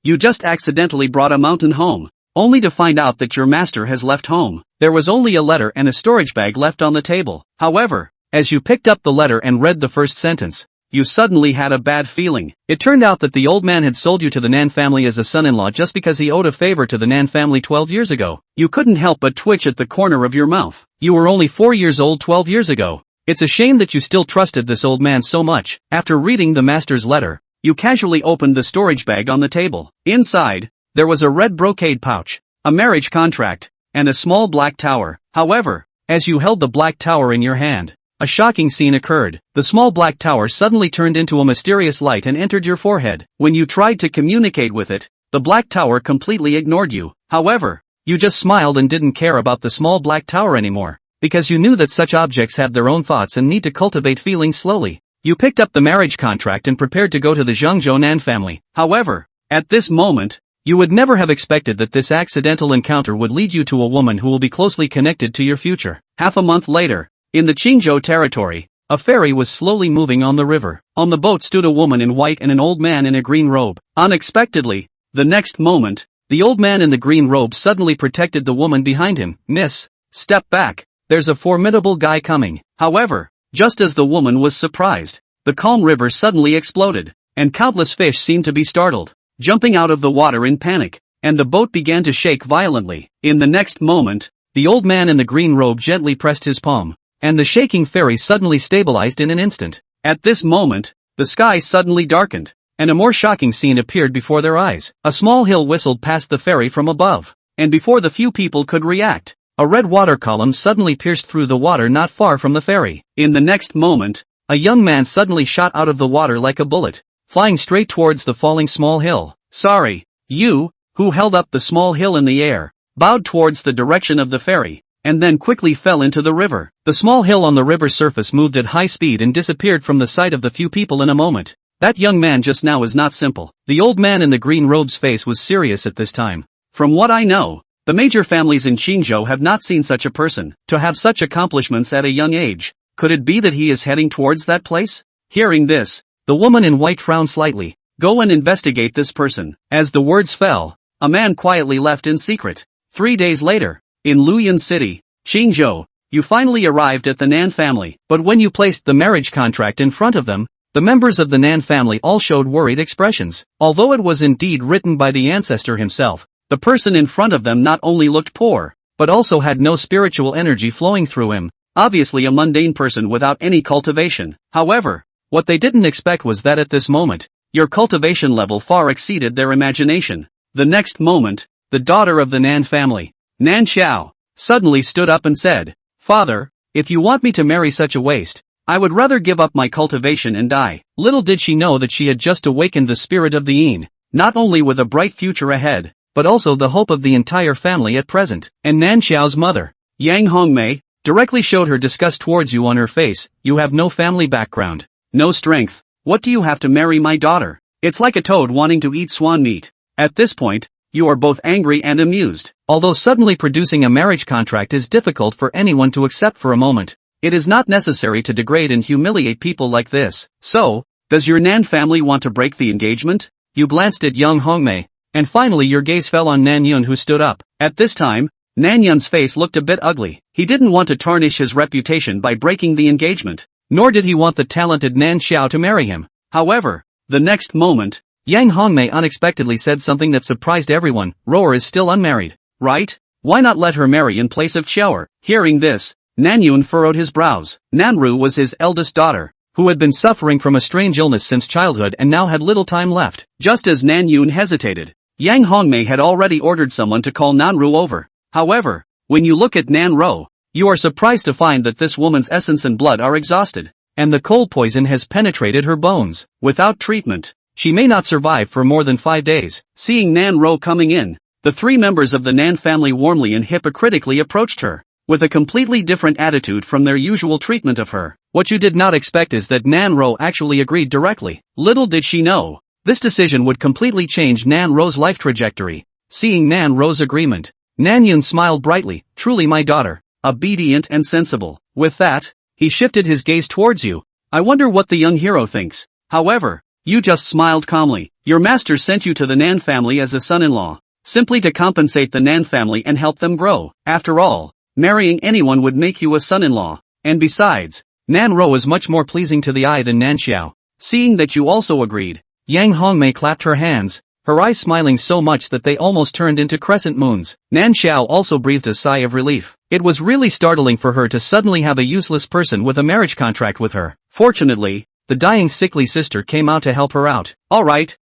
You just accidentally brought a mountain home, only to find out that your master has left home. There was only a letter and a storage bag left on the table. However, as you picked up the letter and read the first sentence, you suddenly had a bad feeling. It turned out that the old man had sold you to the Nan family as a son-in-law just because he owed a favor to the Nan family 12 years ago. You couldn't help but twitch at the corner of your mouth. You were only 4 years old 12 years ago. It's a shame that you still trusted this old man so much. After reading the master's letter, you casually opened the storage bag on the table. Inside, there was a red brocade pouch, a marriage contract, and a small black tower. However, as you held the black tower in your hand, a shocking scene occurred. The small black tower suddenly turned into a mysterious light and entered your forehead. When you tried to communicate with it, the black tower completely ignored you. However, you just smiled and didn't care about the small black tower anymore, because you knew that such objects have their own thoughts and need to cultivate feelings slowly. You picked up the marriage contract and prepared to go to the Zhengzhou Nan family. However, at this moment, you would never have expected that this accidental encounter would lead you to a woman who will be closely connected to your future. Half a month later, in the Qingzhou territory, a ferry was slowly moving on the river. On the boat stood a woman in white and an old man in a green robe. Unexpectedly, the next moment, the old man in the green robe suddenly protected the woman behind him. "Miss, step back, there's a formidable guy coming." However, just as the woman was surprised, the calm river suddenly exploded, and countless fish seemed to be startled, jumping out of the water in panic, and the boat began to shake violently. In the next moment, the old man in the green robe gently pressed his palm, and the shaking ferry suddenly stabilized in an instant. At this moment, the sky suddenly darkened, and a more shocking scene appeared before their eyes. A small hill whistled past the ferry from above, and before the few people could react, a red water column suddenly pierced through the water not far from the ferry. In the next moment, a young man suddenly shot out of the water like a bullet, flying straight towards the falling small hill. Sorry, you, who held up the small hill in the air, bowed towards the direction of the ferry, and then quickly fell into the river. The small hill on the river surface moved at high speed and disappeared from the sight of the few people in a moment. That young man just now is not simple. The old man in the green robe's face was serious at this time. From what I know, the major families in Qingzhou have not seen such a person to have such accomplishments at a young age. Could it be that he is heading towards that place? Hearing this, the woman in white frowned slightly. Go and investigate this person. As the words fell, a man quietly left in secret. 3 days later, in Luoyang City, Qingzhou, you finally arrived at the Nan family. But when you placed the marriage contract in front of them, the members of the Nan family all showed worried expressions. Although it was indeed written by the ancestor himself, the person in front of them not only looked poor, but also had no spiritual energy flowing through him, obviously a mundane person without any cultivation. However, what they didn't expect was that at this moment, your cultivation level far exceeded their imagination. The next moment, the daughter of the Nan family, Nan Xiao, suddenly stood up and said, "Father, if you want me to marry such a waste, I would rather give up my cultivation and die." Little did she know that she had just awakened the spirit of the Yin, not only with a bright future ahead, but also the hope of the entire family at present. And Nan Xiao's mother, Yang Hongmei, directly showed her disgust towards you on her face. "You have no family background, no strength. What do you have to marry my daughter? It's like a toad wanting to eat swan meat." At this point, you are both angry and amused. Although suddenly producing a marriage contract is difficult for anyone to accept for a moment, it is not necessary to degrade and humiliate people like this. So, does your Nan family want to break the engagement? You glanced at young Hongmei, and finally your gaze fell on Nan Yun, who stood up. At this time, Nan Yun's face looked a bit ugly. He didn't want to tarnish his reputation by breaking the engagement, nor did he want the talented Nan Xiao to marry him. However, the next moment, Yang Hongmei unexpectedly said something that surprised everyone. "Roer is still unmarried, right? Why not let her marry in place of Xiaoer?" Hearing this, Nan Yun furrowed his brows. Nanru was his eldest daughter, who had been suffering from a strange illness since childhood and now had little time left. Just as Nan Yun hesitated, Yang Hongmei had already ordered someone to call Nanru over. However, when you look at Nan Ro, you are surprised to find that this woman's essence and blood are exhausted, and the cold poison has penetrated her bones. Without treatment, she may not survive for more than 5 days. Seeing Nan Ro coming in, the 3 members of the Nan family warmly and hypocritically approached her, with a completely different attitude from their usual treatment of her. What you did not expect is that Nan Ro actually agreed directly. Little did she know, this decision would completely change Nan Ro's life trajectory. Seeing Nan Ro's agreement, Nan Yun smiled brightly. "Truly my daughter, obedient and sensible." With that, he shifted his gaze towards you. "I wonder what the young hero thinks." However, You just smiled calmly. Your master sent you to the Nan family as a son-in-law, simply to compensate the Nan family and help them grow. After all, marrying anyone would make you a son-in-law. And besides, Nan Ro is much more pleasing to the eye than Nan Xiao. Seeing that you also agreed, Yang Hongmei clapped her hands, her eyes smiling so much that they almost turned into crescent moons. Nan Xiao also breathed a sigh of relief. It was really startling for her to suddenly have a useless person with a marriage contract with her. Fortunately, the dying sickly sister came out to help her out. Alright.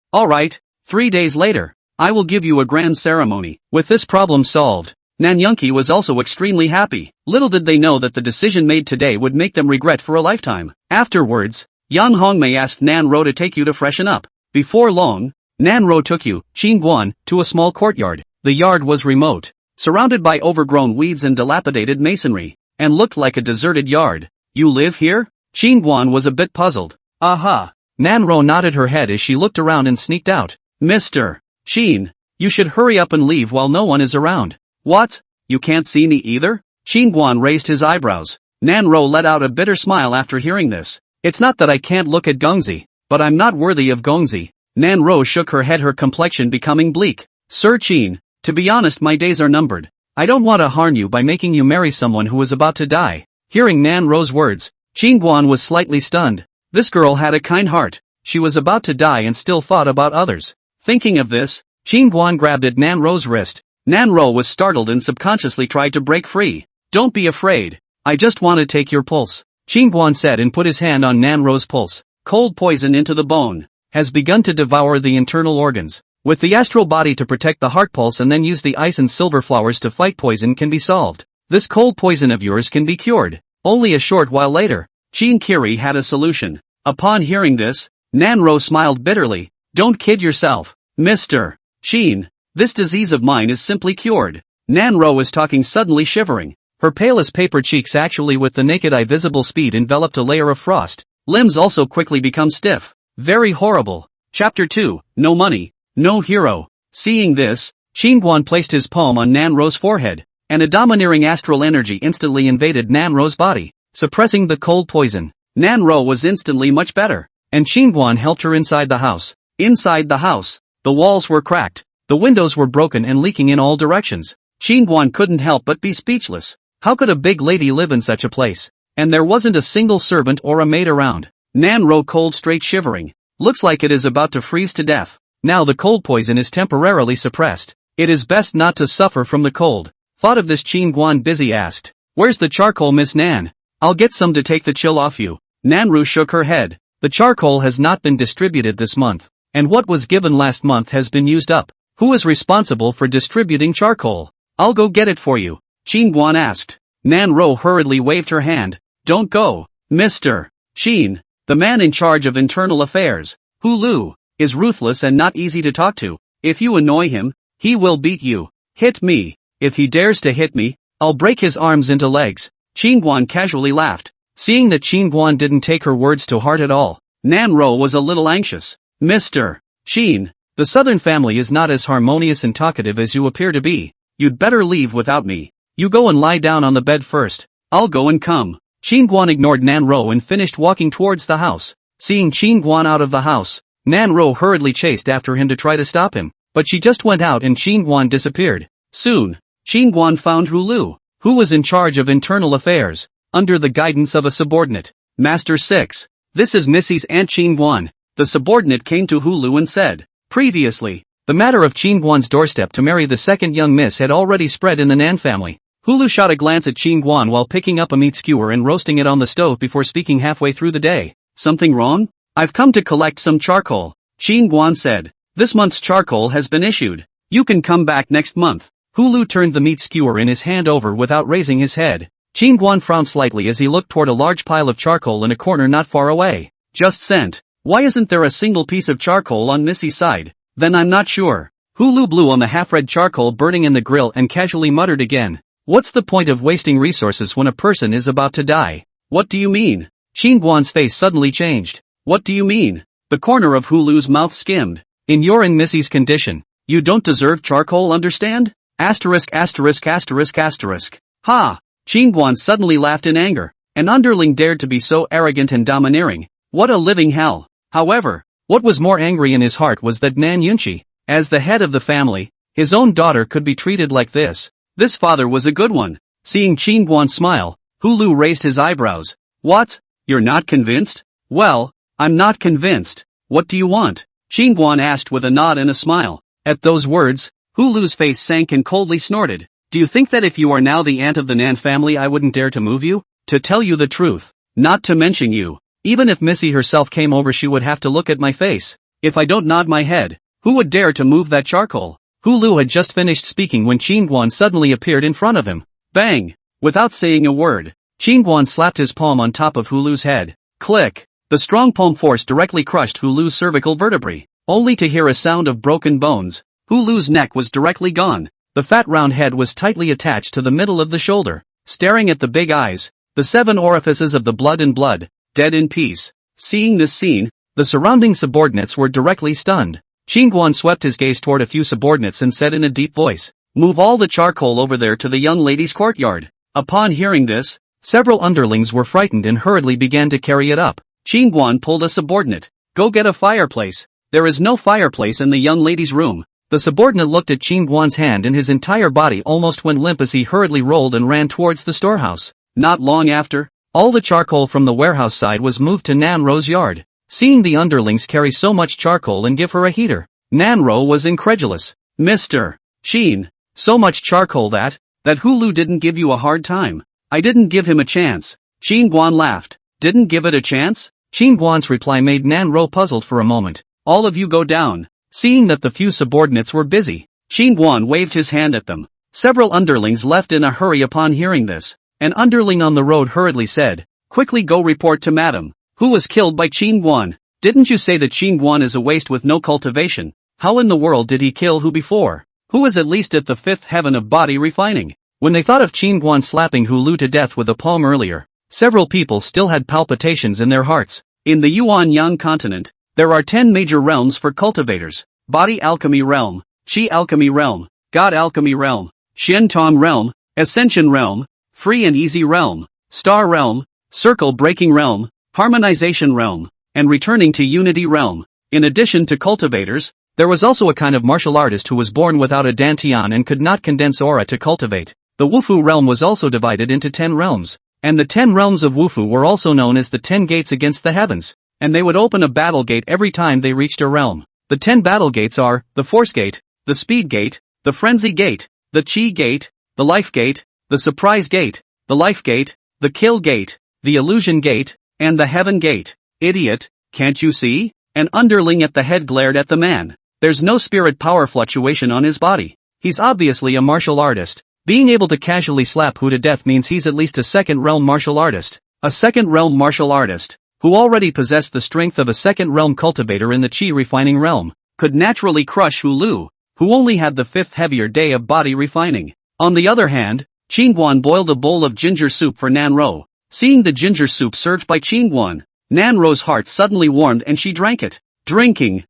3 days later, I will give you a grand ceremony. With this problem solved, Nan Yunqi was also extremely happy. Little did they know that the decision made today would make them regret for a lifetime. Afterwards, Yang Hongmei asked Nan Ro to take you to freshen up. Before long, Nan Ro took you, Qin Guan, to a small courtyard. The yard was remote, surrounded by overgrown weeds and dilapidated masonry, and looked like a deserted yard. You live here? Qin Guan was a bit puzzled. Aha! Nan Ro nodded her head as she looked around and sneaked out. Mr. Qin, you should hurry up and leave while no one is around. What? You can't see me either? Qin Guan raised his eyebrows. Nan Ro let out a bitter smile after hearing this. It's not that I can't look at Gongzi, but I'm not worthy of Gongzi. Nan Ro shook her head, her complexion becoming bleak. Sir Qin, to be honest, my days are numbered. I don't want to harm you by making you marry someone who is about to die. Hearing Nan Ro's words, Qin Guan was slightly stunned. This girl had a kind heart. She was about to die and still thought about others. Thinking of this, Qin Guan grabbed at Nan Ro's wrist. Nan Ro was startled and subconsciously tried to break free. Don't be afraid. I just want to take your pulse, Qin Guan said and put his hand on Nan Ro's pulse. Cold poison into the bone has begun to devour the internal organs. With the astral body to protect the heart pulse and then use the ice and silver flowers to fight poison can be solved. This cold poison of yours can be cured. Only a short while later, Qin Kiri had a solution. Upon hearing this, Nan Ro smiled bitterly. Don't kid yourself, Mr. Qin. This disease of mine is simply cured. Nan Ro was talking, suddenly shivering. Her pale as paper cheeks actually with the naked eye visible speed enveloped a layer of frost. Limbs also quickly become stiff. Very horrible. Chapter 2, No Money, No Hero. Seeing this, Qin Guan placed his palm on Nan Ro's forehead, and a domineering astral energy instantly invaded Nan Ro's body, suppressing the cold poison. Nan Ro was instantly much better, and Qin Guan helped her inside the house. Inside the house, the walls were cracked, the windows were broken and leaking in all directions. Qin Guan couldn't help but be speechless. How could a big lady live in such a place? And there wasn't a single servant or a maid around. Nan Ro cold straight shivering. Looks like it is about to freeze to death. Now the cold poison is temporarily suppressed. It is best not to suffer from the cold. Thought of this, Qin Guan busy asked. Where's the charcoal, Miss Nan? I'll get some to take the chill off you. Nan Ru shook her head. The charcoal has not been distributed this month, and what was given last month has been used up. Who is responsible for distributing charcoal? I'll go get it for you, Qin Guan asked. Nan Ro hurriedly waved her hand. Don't go, Mr. Qin. The man in charge of internal affairs, Hu Lu, is ruthless and not easy to talk to. If you annoy him, he will beat you. Hit me. If he dares to hit me, I'll break his arms into legs. Qin Guan casually laughed. Seeing that Qin Guan didn't take her words to heart at all, Nan Ro was a little anxious. Mr. Qin, the southern family is not as harmonious and talkative as you appear to be. You'd better leave without me. You go and lie down on the bed first. I'll go and come. Qin Guan ignored Nan Ro and finished walking towards the house. Seeing Qin Guan out of the house, Nan Ro hurriedly chased after him to try to stop him, but she just went out and Qin Guan disappeared. Soon, Qin Guan found Hu Lu, who was in charge of internal affairs, under the guidance of a subordinate. Master 6. This is Missy's Aunt Qin Guan. The subordinate came to Hu Lu and said, previously, the matter of Qin Guan's doorstep to marry the second young miss had already spread in the Nan family. Hu Lu shot a glance at Qin Guan while picking up a meat skewer and roasting it on the stove before speaking halfway through the day. Something wrong? I've come to collect some charcoal, Qin Guan said. This month's charcoal has been issued. You can come back next month. Hu Lu turned the meat skewer in his hand over without raising his head. Qin Guan frowned slightly as he looked toward a large pile of charcoal in a corner not far away. Just sent. Why isn't there a single piece of charcoal on Missy's side? Then I'm not sure. Hu Lu blew on the half-red charcoal burning in the grill and casually muttered again. What's the point of wasting resources when a person is about to die? What do you mean? Qin Guan's face suddenly changed. What do you mean? The corner of Hu Lu's mouth skimmed. In your and Missy's condition, you don't deserve charcoal, understand? Asterisk asterisk asterisk asterisk. Ha! Qin Guan suddenly laughed in anger. An underling dared to be so arrogant and domineering. What a living hell. However, What was more angry in his heart was that Nan Yunqi, as the head of the family, his own daughter could be treated like this. This father was a good one. Seeing Qin Guan smile, Hu Lu raised his eyebrows. What? You're not convinced? Well, I'm not convinced. What do you want? Qin Guan asked with a nod and a smile. At those words, Hu Lu's face sank and coldly snorted. Do you think that if you are now the aunt of the Nan family I wouldn't dare to move you? To tell you the truth, not to mention you. Even if Missy herself came over she would have to look at my face. If I don't nod my head, who would dare to move that charcoal? Hu Lu had just finished speaking when Qin Guan suddenly appeared in front of him. Bang! Without saying a word, Qin Guan slapped his palm on top of Hu Lu's head. Click! The strong palm force directly crushed Hu Lu's cervical vertebrae, only to hear a sound of broken bones. Hu Lu's neck was directly gone. The fat round head was tightly attached to the middle of the shoulder. Staring at the big eyes, the 7 orifices of the blood and blood, dead in peace. Seeing this scene, the surrounding subordinates were directly stunned. Qin Guan swept his gaze toward a few subordinates and said in a deep voice, "Move all the charcoal over there to the young lady's courtyard." Upon hearing this, several underlings were frightened and hurriedly began to carry it up. Qin Guan pulled a subordinate. "Go get a fireplace." "There is no fireplace in the young lady's room." The subordinate looked at Qin Guan's hand and his entire body almost went limp as he hurriedly rolled and ran towards the storehouse. Not long after, all the charcoal from the warehouse side was moved to Nan Ro's yard. Seeing the underlings carry so much charcoal and give her a heater, Nan Ro was incredulous. "Mr. Qin, so much charcoal that Hu Lu didn't give you a hard time." "I didn't give him a chance." Qin Guan laughed. "Didn't give it a chance?" Qin Guan's reply made Nan Ro puzzled for a moment. "All of you go down." Seeing that the few subordinates were busy, Qin Guan waved his hand at them. Several underlings left in a hurry upon hearing this. An underling on the road hurriedly said, "Quickly go report to Madam, who was killed by Qin Guan." "Didn't you say that Qin Guan is a waste with no cultivation? How in the world did he kill who before? Who is at least at the 5th heaven of body refining?" When they thought of Qin Guan slapping Hu Lu to death with a palm earlier, several people still had palpitations in their hearts. In the Yuan-Yang continent, there are 10 major realms for cultivators: Body Alchemy Realm, Qi Alchemy Realm, God Alchemy Realm, Xiantong Realm, Ascension Realm, Free and Easy Realm, Star Realm, Circle Breaking Realm, Harmonization Realm, and Returning to Unity Realm. In addition to cultivators, there was also a kind of martial artist who was born without a dantian and could not condense aura to cultivate. The Wufu realm was also divided into 10 realms, and the 10 realms of Wufu were also known as the 10 gates against the heavens, and they would open a battle gate every time they reached a realm. The 10 battle gates are the Force Gate, the Speed Gate, the Frenzy Gate, the Qi Gate, the Life Gate, the Surprise Gate, the Life Gate, the Kill Gate, the Illusion Gate, and the Heaven Gate. "Idiot, can't you see?" An underling at the head glared at the man. "There's no spirit power fluctuation on his body. He's obviously a martial artist. Being able to casually slap Hu to death means he's at least a 2nd realm martial artist. A 2nd realm martial artist, who already possessed the strength of a 2nd realm cultivator in the Qi refining realm, could naturally crush Hu Lu, who only had the 5th heavier day of body refining." On the other hand, Qin Guan boiled a bowl of ginger soup for Nan Ro. Seeing the ginger soup served by Qin Guan, Nan Ro's heart suddenly warmed and she drank it. Drinking.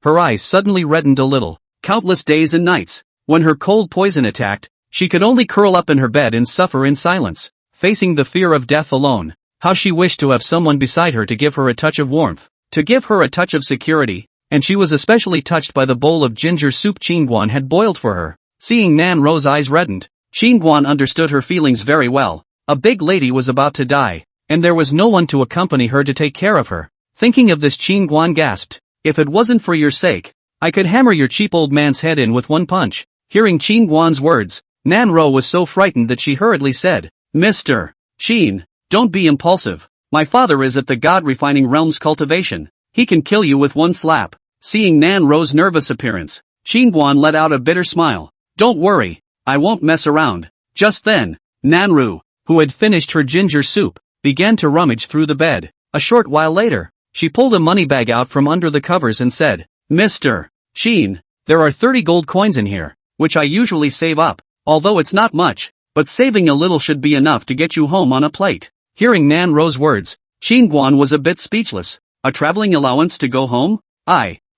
Her eyes suddenly reddened a little. Countless days and nights, when her cold poison attacked, she could only curl up in her bed and suffer in silence, facing the fear of death alone. How she wished to have someone beside her to give her a touch of warmth, to give her a touch of security, and she was especially touched by the bowl of ginger soup Qin Guan had boiled for her. Seeing Nan Ro's eyes reddened, Qin Guan understood her feelings very well. A big lady was about to die, and there was no one to accompany her to take care of her. Thinking of this, Qin Guan gasped, "If it wasn't for your sake, I could hammer your cheap old man's head in with one punch." Hearing Qin Guan's words, Nan Ro was so frightened that she hurriedly said, "Mr. Qin, don't be impulsive. My father is at the God Refining Realm's cultivation. He can kill you with one slap." Seeing Nan Ro's nervous appearance, Qin Guan let out a bitter smile. "Don't worry, I won't mess around." Just then, Nan Ru, who had finished her ginger soup, began to rummage through the bed. A short while later, she pulled a money bag out from under the covers and said, "Mr. Qin, there are 30 gold coins in here, which I usually save up, although it's not much, but saving a little should be enough to get you home on a plate." Hearing Nan Ro's words, Qin Guan was a bit speechless. A traveling allowance to go home?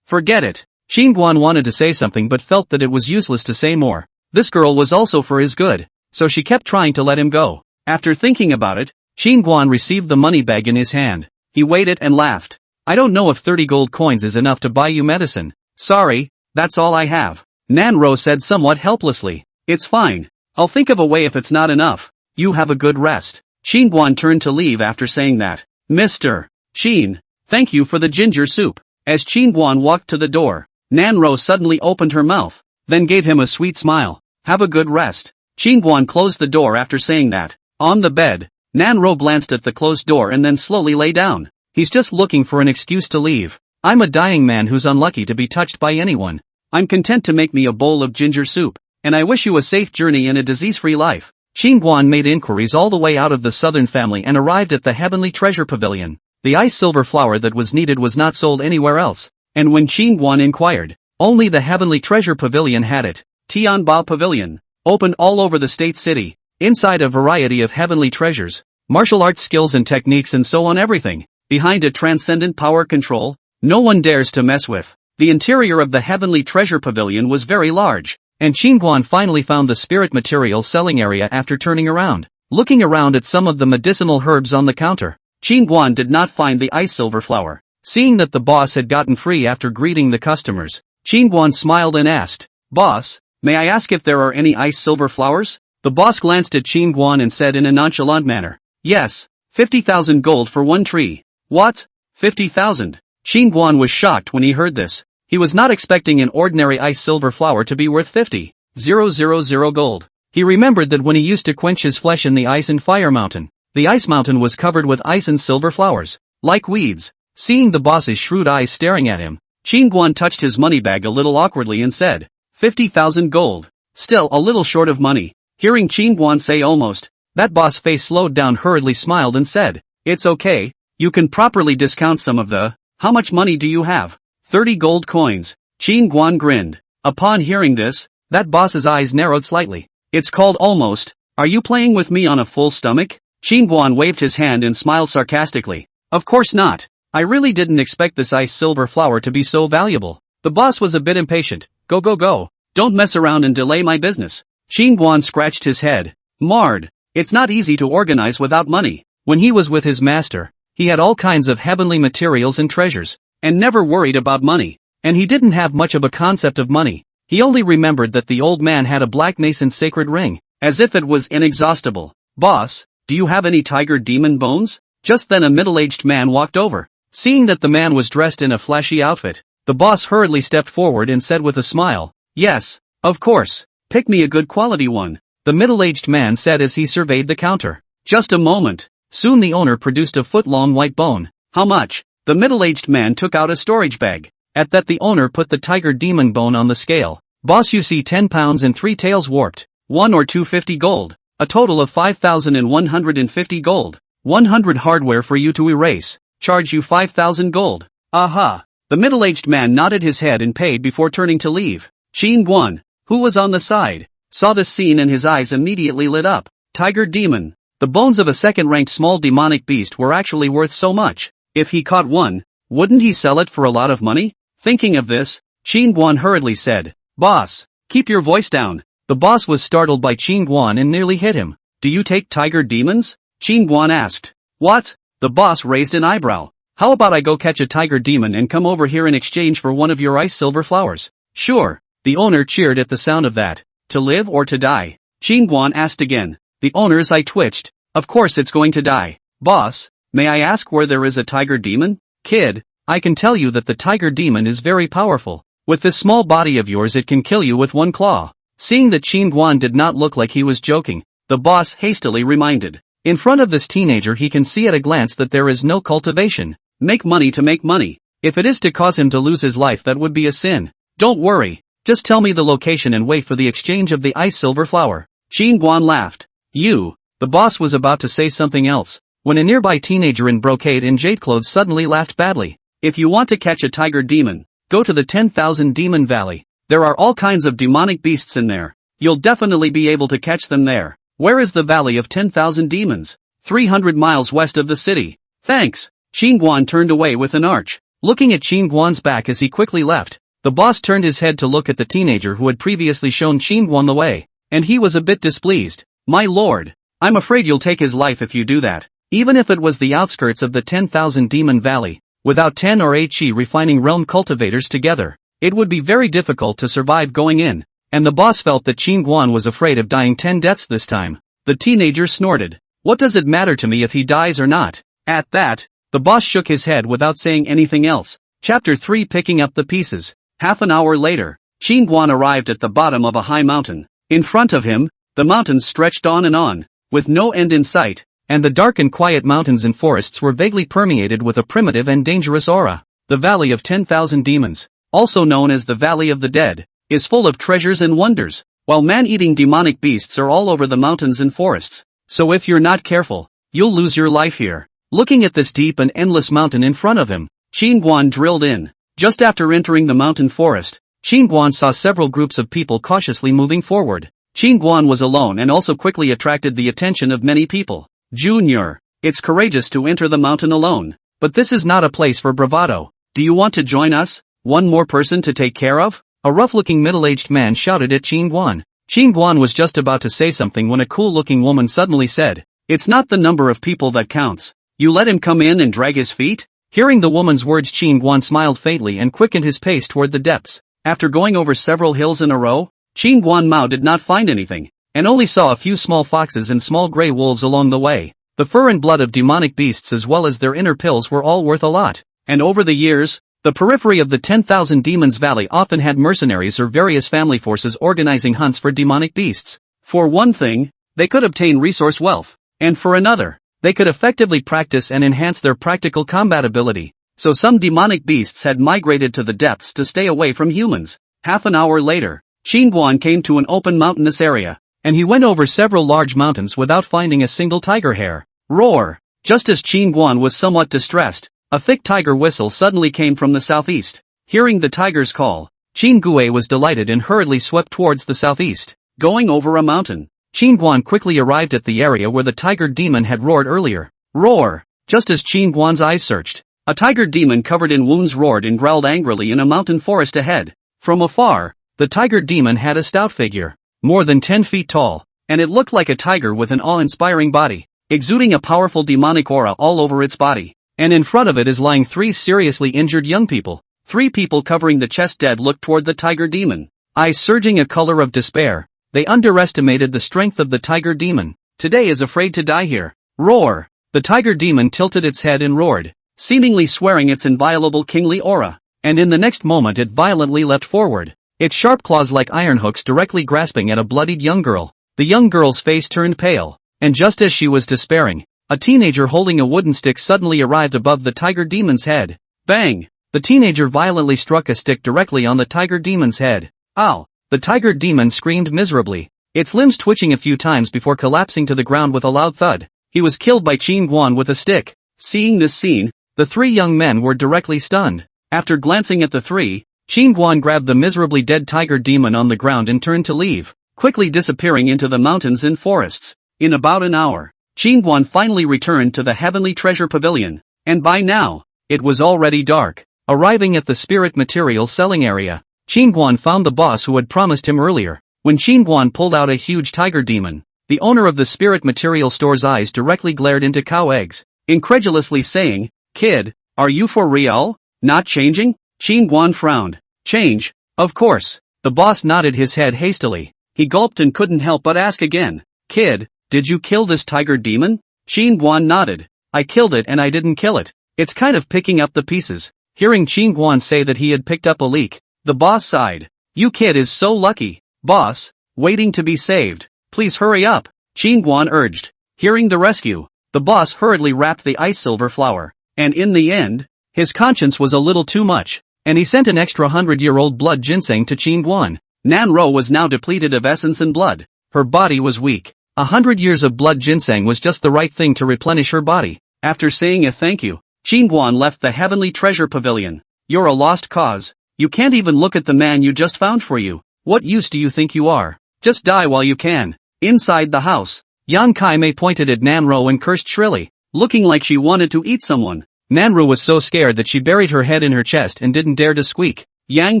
Forget it. Qin Guan wanted to say something but felt that it was useless to say more. This girl was also for his good, so she kept trying to let him go. After thinking about it, Qin Guan received the money bag in his hand. He weighed it and laughed. I don't know if 30 gold coins is enough to buy you medicine. Sorry, that's all I have. Nanro said somewhat helplessly. It's fine. I'll think of a way if it's not enough. You have a good rest. Qingguan turned to leave after saying that. Mr. Qin, thank you for the ginger soup. As Qingguan walked to the door, Nanro suddenly opened her mouth, then gave him a sweet smile. Have a good rest. Qingguan closed the door after saying that. On the bed, Nanro glanced at the closed door and then slowly lay down. He's just looking for an excuse to leave. I'm a dying man who's unlucky to be touched by anyone. I'm content to make me a bowl of ginger soup, and I wish you a safe journey and a disease-free life. Qingguan made inquiries all the way out of the southern family and arrived at the Heavenly Treasure Pavilion. The ice silver flower that was needed was not sold anywhere else, and when Qingguan inquired, only the Heavenly Treasure Pavilion had it. Tianbao Pavilion, opened all over the state city, inside a variety of heavenly treasures, martial arts skills and techniques and so on everything, behind a transcendent power control, no one dares to mess with. The interior of the Heavenly Treasure Pavilion was very large, and Qingguan finally found the spirit material selling area after turning around. Looking around at some of the medicinal herbs on the counter, Qingguan did not find the ice silver flower. Seeing that the boss had gotten free after greeting the customers, Qingguan smiled and asked, Boss, may I ask if there are any ice silver flowers? The boss glanced at Qingguan and said in a nonchalant manner, Yes, 50,000 gold for one tree. What? 50,000? Qingguan was shocked when he heard this. He was not expecting an ordinary ice silver flower to be worth 50,000 gold. He remembered that when he used to quench his flesh in the ice and fire mountain, the ice mountain was covered with ice and silver flowers, like weeds. Seeing the boss's shrewd eyes staring at him, Qingguan touched his money bag a little awkwardly and said, 50,000 gold. Still a little short of money. Hearing Qingguan say almost, that boss face slowed down, hurriedly smiled and said, It's okay, you can properly discount some of the, how much money do you have? 30 gold coins. Qingguan grinned. Upon hearing this, that boss's eyes narrowed slightly. It's called almost. Are you playing with me on a full stomach? Qingguan waved his hand and smiled sarcastically. Of course not. I really didn't expect this ice silver flower to be so valuable. The boss was a bit impatient. Go. Don't mess around and delay my business. Qingguan scratched his head. Marred. It's not easy to organize without money. When he was with his master, he had all kinds of heavenly materials and treasures, and never worried about money. And he didn't have much of a concept of money. He only remembered that the old man had a black nascent sacred ring, as if it was inexhaustible. Boss, do you have any tiger demon bones? Just then a middle-aged man walked over. Seeing that the man was dressed in a flashy outfit, the boss hurriedly stepped forward and said with a smile, Yes, of course. Pick me a good quality one. The middle-aged man said as he surveyed the counter. Just a moment. Soon the owner produced a foot-long white bone. How much? The middle-aged man took out a storage bag. At that the owner put the tiger demon bone on the scale. Boss, you see 10 pounds and 3 tails warped. 1 or 250 gold. A total of 5,150 gold. 100 hardware for you to erase. Charge you 5,000 gold. Aha. The middle-aged man nodded his head and paid before turning to leave. Qingguan, who was on the side, saw this scene and his eyes immediately lit up. Tiger demon. The bones of a second-ranked small demonic beast were actually worth so much. If he caught one, wouldn't he sell it for a lot of money? Thinking of this, Qingguan hurriedly said, Boss, keep your voice down. The boss was startled by Qingguan and nearly hit him. Do you take tiger demons? Qingguan asked. What? The boss raised an eyebrow. How about I go catch a tiger demon and come over here in exchange for one of your ice silver flowers? Sure. The owner cheered at the sound of that. To live or to die? Qingguan asked again. The owner's eye twitched. Of course it's going to die. Boss, may I ask where there is a tiger demon? Kid, I can tell you that the tiger demon is very powerful. With this small body of yours it can kill you with one claw. Seeing that Qingguan did not look like he was joking, the boss hastily reminded. In front of this teenager he can see at a glance that there is no cultivation. Make money to make money. If it is to cause him to lose his life, that would be a sin. Don't worry. Just tell me the location and wait for the exchange of the ice silver flower. Qingguan laughed. You. The boss was about to say something else, when a nearby teenager in brocade and jade clothes suddenly laughed badly. If you want to catch a tiger demon, go to the 10,000 Demon Valley. There are all kinds of demonic beasts in there. You'll definitely be able to catch them there. Where is the Valley of 10,000 Demons? 300 miles west of the city. Thanks. Qingguan turned away with an arch. Looking at Qingguan's back as he quickly left, the boss turned his head to look at the teenager who had previously shown Qingguan the way, and he was a bit displeased. My lord, I'm afraid you'll take his life if you do that. Even if it was the outskirts of the 10,000 Demon Valley, Without 10 or 8 chi refining realm cultivators together, it would be very difficult to survive going in, and the boss felt that Qin Guan was afraid of dying 10 deaths this time. The teenager snorted. What does it matter to me if he dies or not? At that, the boss shook his head without saying anything else. Chapter 3 Picking up the pieces. Half an hour later, Qin Guan arrived at the bottom of a high mountain. In front of him, the mountains stretched on, with no end in sight, and the dark and quiet mountains and forests were vaguely permeated with a primitive and dangerous aura. The Valley of 10,000 Demons, also known as the Valley of the Dead, is full of treasures and wonders, while man-eating demonic beasts are all over the mountains and forests. So if you're not careful, you'll lose your life here. Looking at this deep and endless mountain in front of him, Qin Guan drilled in. Just after entering the mountain forest, Qin Guan saw several groups of people cautiously moving forward. Qin Guan was alone and also quickly attracted the attention of many people. Junior, it's courageous to enter the mountain alone, but this is not a place for bravado. Do you want to join us? One more person to take care of? A rough-looking middle-aged man shouted at Qin Guan. Qin Guan was just about to say something when a cool-looking woman suddenly said, "It's not the number of people that counts. You let him come in and drag his feet?" Hearing the woman's words, Qin Guan smiled faintly and quickened his pace toward the depths. After going over several hills in a row, Qin Guan Mao did not find anything, and only saw a few small foxes and small gray wolves along the way. The fur and blood of demonic beasts as well as their inner pills were all worth a lot, and over the years, the periphery of the 10,000 Demons Valley often had mercenaries or various family forces organizing hunts for demonic beasts. For one thing, they could obtain resource wealth, and for another, they could effectively practice and enhance their practical combat ability. So some demonic beasts had migrated to the depths to stay away from humans. Half an hour later, Qin Guan came to an open mountainous area, and he went over several large mountains without finding a single tiger hair. Roar! Just as Qin Guan was somewhat distressed, a thick tiger whistle suddenly came from the southeast. Hearing the tiger's call, Qin Guo was delighted and hurriedly swept towards the southeast. Going over a mountain, Qin Guan quickly arrived at the area where the tiger demon had roared earlier. Roar! Just as Qin Guan's eyes searched, a tiger demon covered in wounds roared and growled angrily in a mountain forest ahead. From afar, the tiger demon had a stout figure, more than 10 feet tall, and it looked like a tiger with an awe-inspiring body, exuding a powerful demonic aura all over its body. And in front of it is lying 3 seriously injured young people. 3 people covering the chest dead looked toward the tiger demon, eyes surging a color of despair. They underestimated the strength of the tiger demon. Today is afraid to die here. Roar! The tiger demon tilted its head and roared, seemingly swearing its inviolable kingly aura, and in the next moment it violently leapt forward, its sharp claws like iron hooks directly grasping at a bloodied young girl. The young girl's face turned pale, and just as she was despairing, a teenager holding a wooden stick suddenly arrived above the tiger demon's head. Bang! The teenager violently struck a stick directly on the tiger demon's head. Ow! The tiger demon screamed miserably, its limbs twitching a few times before collapsing to the ground with a loud thud. He was killed by Qin Guan with a stick. Seeing this scene, the 3 young men were directly stunned. After glancing at the 3, Qin Guan grabbed the miserably dead tiger demon on the ground and turned to leave, quickly disappearing into the mountains and forests. In about an hour, Qin Guan finally returned to the Heavenly Treasure Pavilion, and by now, it was already dark. Arriving at the spirit material selling area, Qin Guan found the boss who had promised him earlier. When Qin Guan pulled out a huge tiger demon, the owner of the spirit material store's eyes directly glared into cow eggs, incredulously saying, "Kid, are you for real? Not changing?" Qin Guan frowned. "Change? Of course." The boss nodded his head hastily. He gulped and couldn't help but ask again, "Kid, did you kill this tiger demon?" Qin Guan nodded. "I killed it and I didn't kill it. It's kind of picking up the pieces." Hearing Qin Guan say that he had picked up a leak, the boss sighed. "You kid is so lucky. Boss, waiting to be saved. Please hurry up," Qin Guan urged. Hearing the rescue, the boss hurriedly wrapped the ice silver flower, and in the end, his conscience was a little too much, and he sent an extra 100-year-old blood ginseng to Qin Guan. Nanro was now depleted of essence and blood. Her body was weak. 100 years of blood ginseng was just the right thing to replenish her body. After saying a thank you, Qin Guan left the Heavenly Treasure Pavilion. "You're a lost cause. You can't even look at the man you just found for you. What use do you think you are? Just die while you can." Inside the house, Yang Kai-mei pointed at Nanro and cursed shrilly, looking like she wanted to eat someone. Nanro was so scared that she buried her head in her chest and didn't dare to squeak. Yang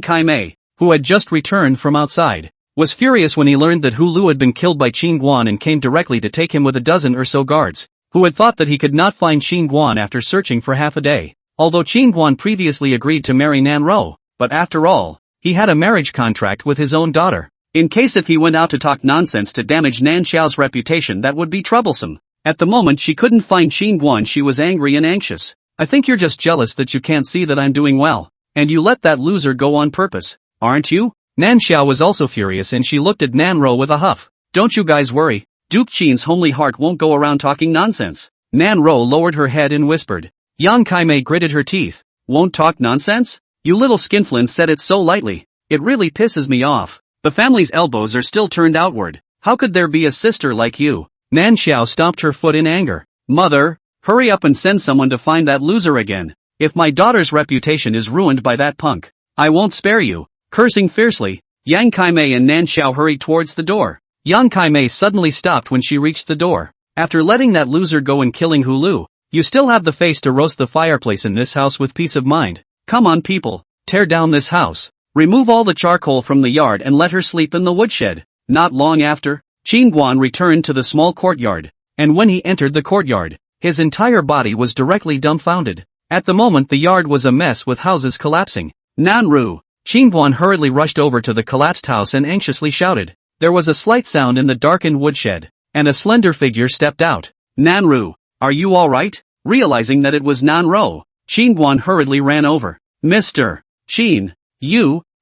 Kai-mei, who had just returned from outside, was furious when he learned that Hu Lu had been killed by Qin Guan and came directly to take him with a dozen or so guards, who had thought that he could not find Qin Guan after searching for half a day. although Qingguan previously agreed to marry Nanro, but after all, he had a marriage contract with his own daughter. In case if he went out to talk nonsense to damage Nan Xiao's reputation, that would be troublesome. At the moment she couldn't find Qingguan, she was angry and anxious. I think you're just jealous that you can't see that I'm doing well. And you let that loser go on purpose, aren't you? Nan Xiao was also furious and she looked at Nanro with a huff. Don't you guys worry, Duke Qin's homely heart won't go around talking nonsense. Nanro lowered her head and whispered. Yang Kaimei gritted her teeth. Won't talk nonsense? You little skinflint said it so lightly. It really pisses me off. The family's elbows are still turned outward. How could there be a sister like you? Nan Xiao stomped her foot in anger. Mother, hurry up and send someone to find that loser again. If my daughter's reputation is ruined by that punk, I won't spare you. Cursing fiercely, Yang Kaimei and Nan Xiao hurried towards the door. Yang Kaimei suddenly stopped when she reached the door. After letting that loser go and killing Hulu, you still have the face to roast the fireplace in this house with peace of mind. Come on people, tear down this house. Remove all the charcoal from the yard and let her sleep in the woodshed. Not long after, Qingguan returned to the small courtyard, and when he entered the courtyard, his entire body was directly dumbfounded. At the moment the yard was a mess with houses collapsing. Nanru! Qingguan hurriedly rushed over to the collapsed house and anxiously shouted. There was a slight sound in the darkened woodshed, and a slender figure stepped out. Nanru, are you alright? Realizing that it was Nanro, Qingguan hurriedly ran over. Mr. Qin,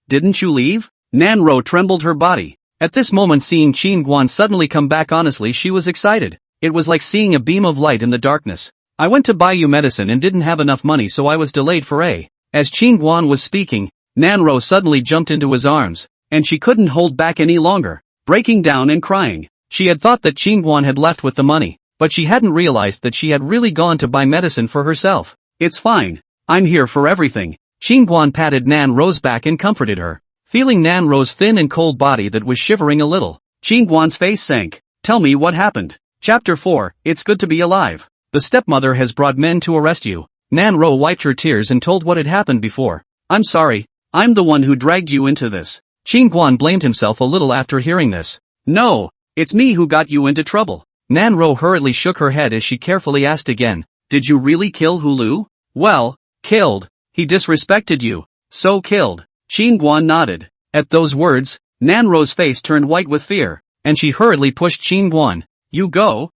didn't you leave? Nanro trembled her body. At this moment seeing Qingguan suddenly come back, honestly she was excited. It was like seeing a beam of light in the darkness. I went to buy you medicine and didn't have enough money, so I was delayed for a. As Qingguan was speaking, Nanro suddenly jumped into his arms, and she couldn't hold back any longer, breaking down and crying. She had thought that Qingguan had left with the money, but she hadn't realized that she had really gone to buy medicine for herself. It's fine. I'm here for everything. Qingguan patted Nanro's back and comforted her. Feeling Nanro's thin and cold body that was shivering a little, Qingguan's face sank. Tell me what happened. Chapter 4, It's good to be alive. The stepmother has brought men to arrest you. Nanro wiped her tears and told what had happened before. I'm sorry. I'm the one who dragged you into this. Qingguan blamed himself a little after hearing this. No, it's me who got you into trouble. Nanro hurriedly shook her head as she carefully asked again. Did you really kill Hulu? Well, killed. He disrespected you. So killed. Qingguan nodded. At those words, Nanro's face turned white with fear, and she hurriedly pushed Qingguan. You go.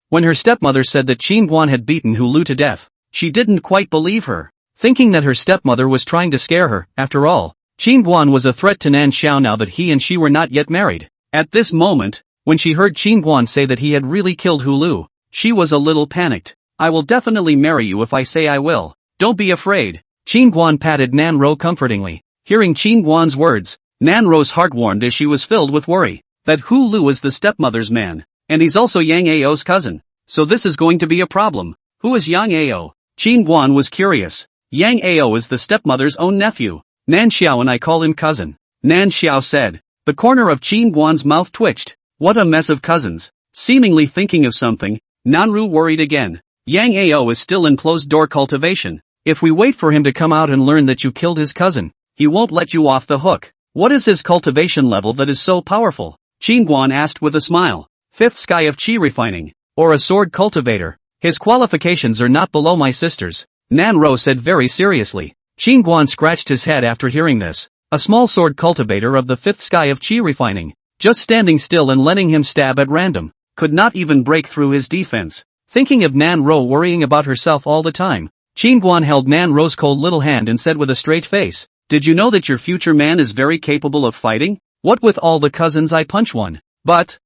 When her stepmother said that Qingguan had beaten Hulu to death, she didn't quite believe her, thinking that her stepmother was trying to scare her. After all, Qingguan was a threat to Nan Xiao now that he and she were not yet married. At this moment, when she heard Qingguan say that he had really killed Hulu, she was a little panicked. I will definitely marry you if I say I will. Don't be afraid. Qingguan patted Nanro comfortingly. Hearing Qingguan's words, Nanro's heart warmed as she was filled with worry. That Hulu is the stepmother's man, and he's also Yang Ao's cousin. So this is going to be a problem. Who is Yang Ao? Qingguan was curious. Yang Ao is the stepmother's own nephew. Nan Xiao and I call him cousin. Nan Xiao said. The corner of Qingguan's mouth twitched. What a mess of cousins. Seemingly thinking of something, Nanru worried again. Yang Ao is still in closed-door cultivation. If we wait for him to come out and learn that you killed his cousin, he won't let you off the hook. What is his cultivation level that is so powerful? Qingguan asked with a smile. 5th sky of Qi refining, or a sword cultivator. His qualifications are not below my sister's, Nanro said very seriously. Qingguan scratched his head after hearing this. A small sword cultivator of the 5th sky of Qi refining, just standing still and letting him stab at random, could not even break through his defense. Thinking of Nanro worrying about herself all the time, Qingguan held Nanro's cold little hand and said with a straight face, Did you know that your future man is very capable of fighting? What with all the cousins I punch one. But,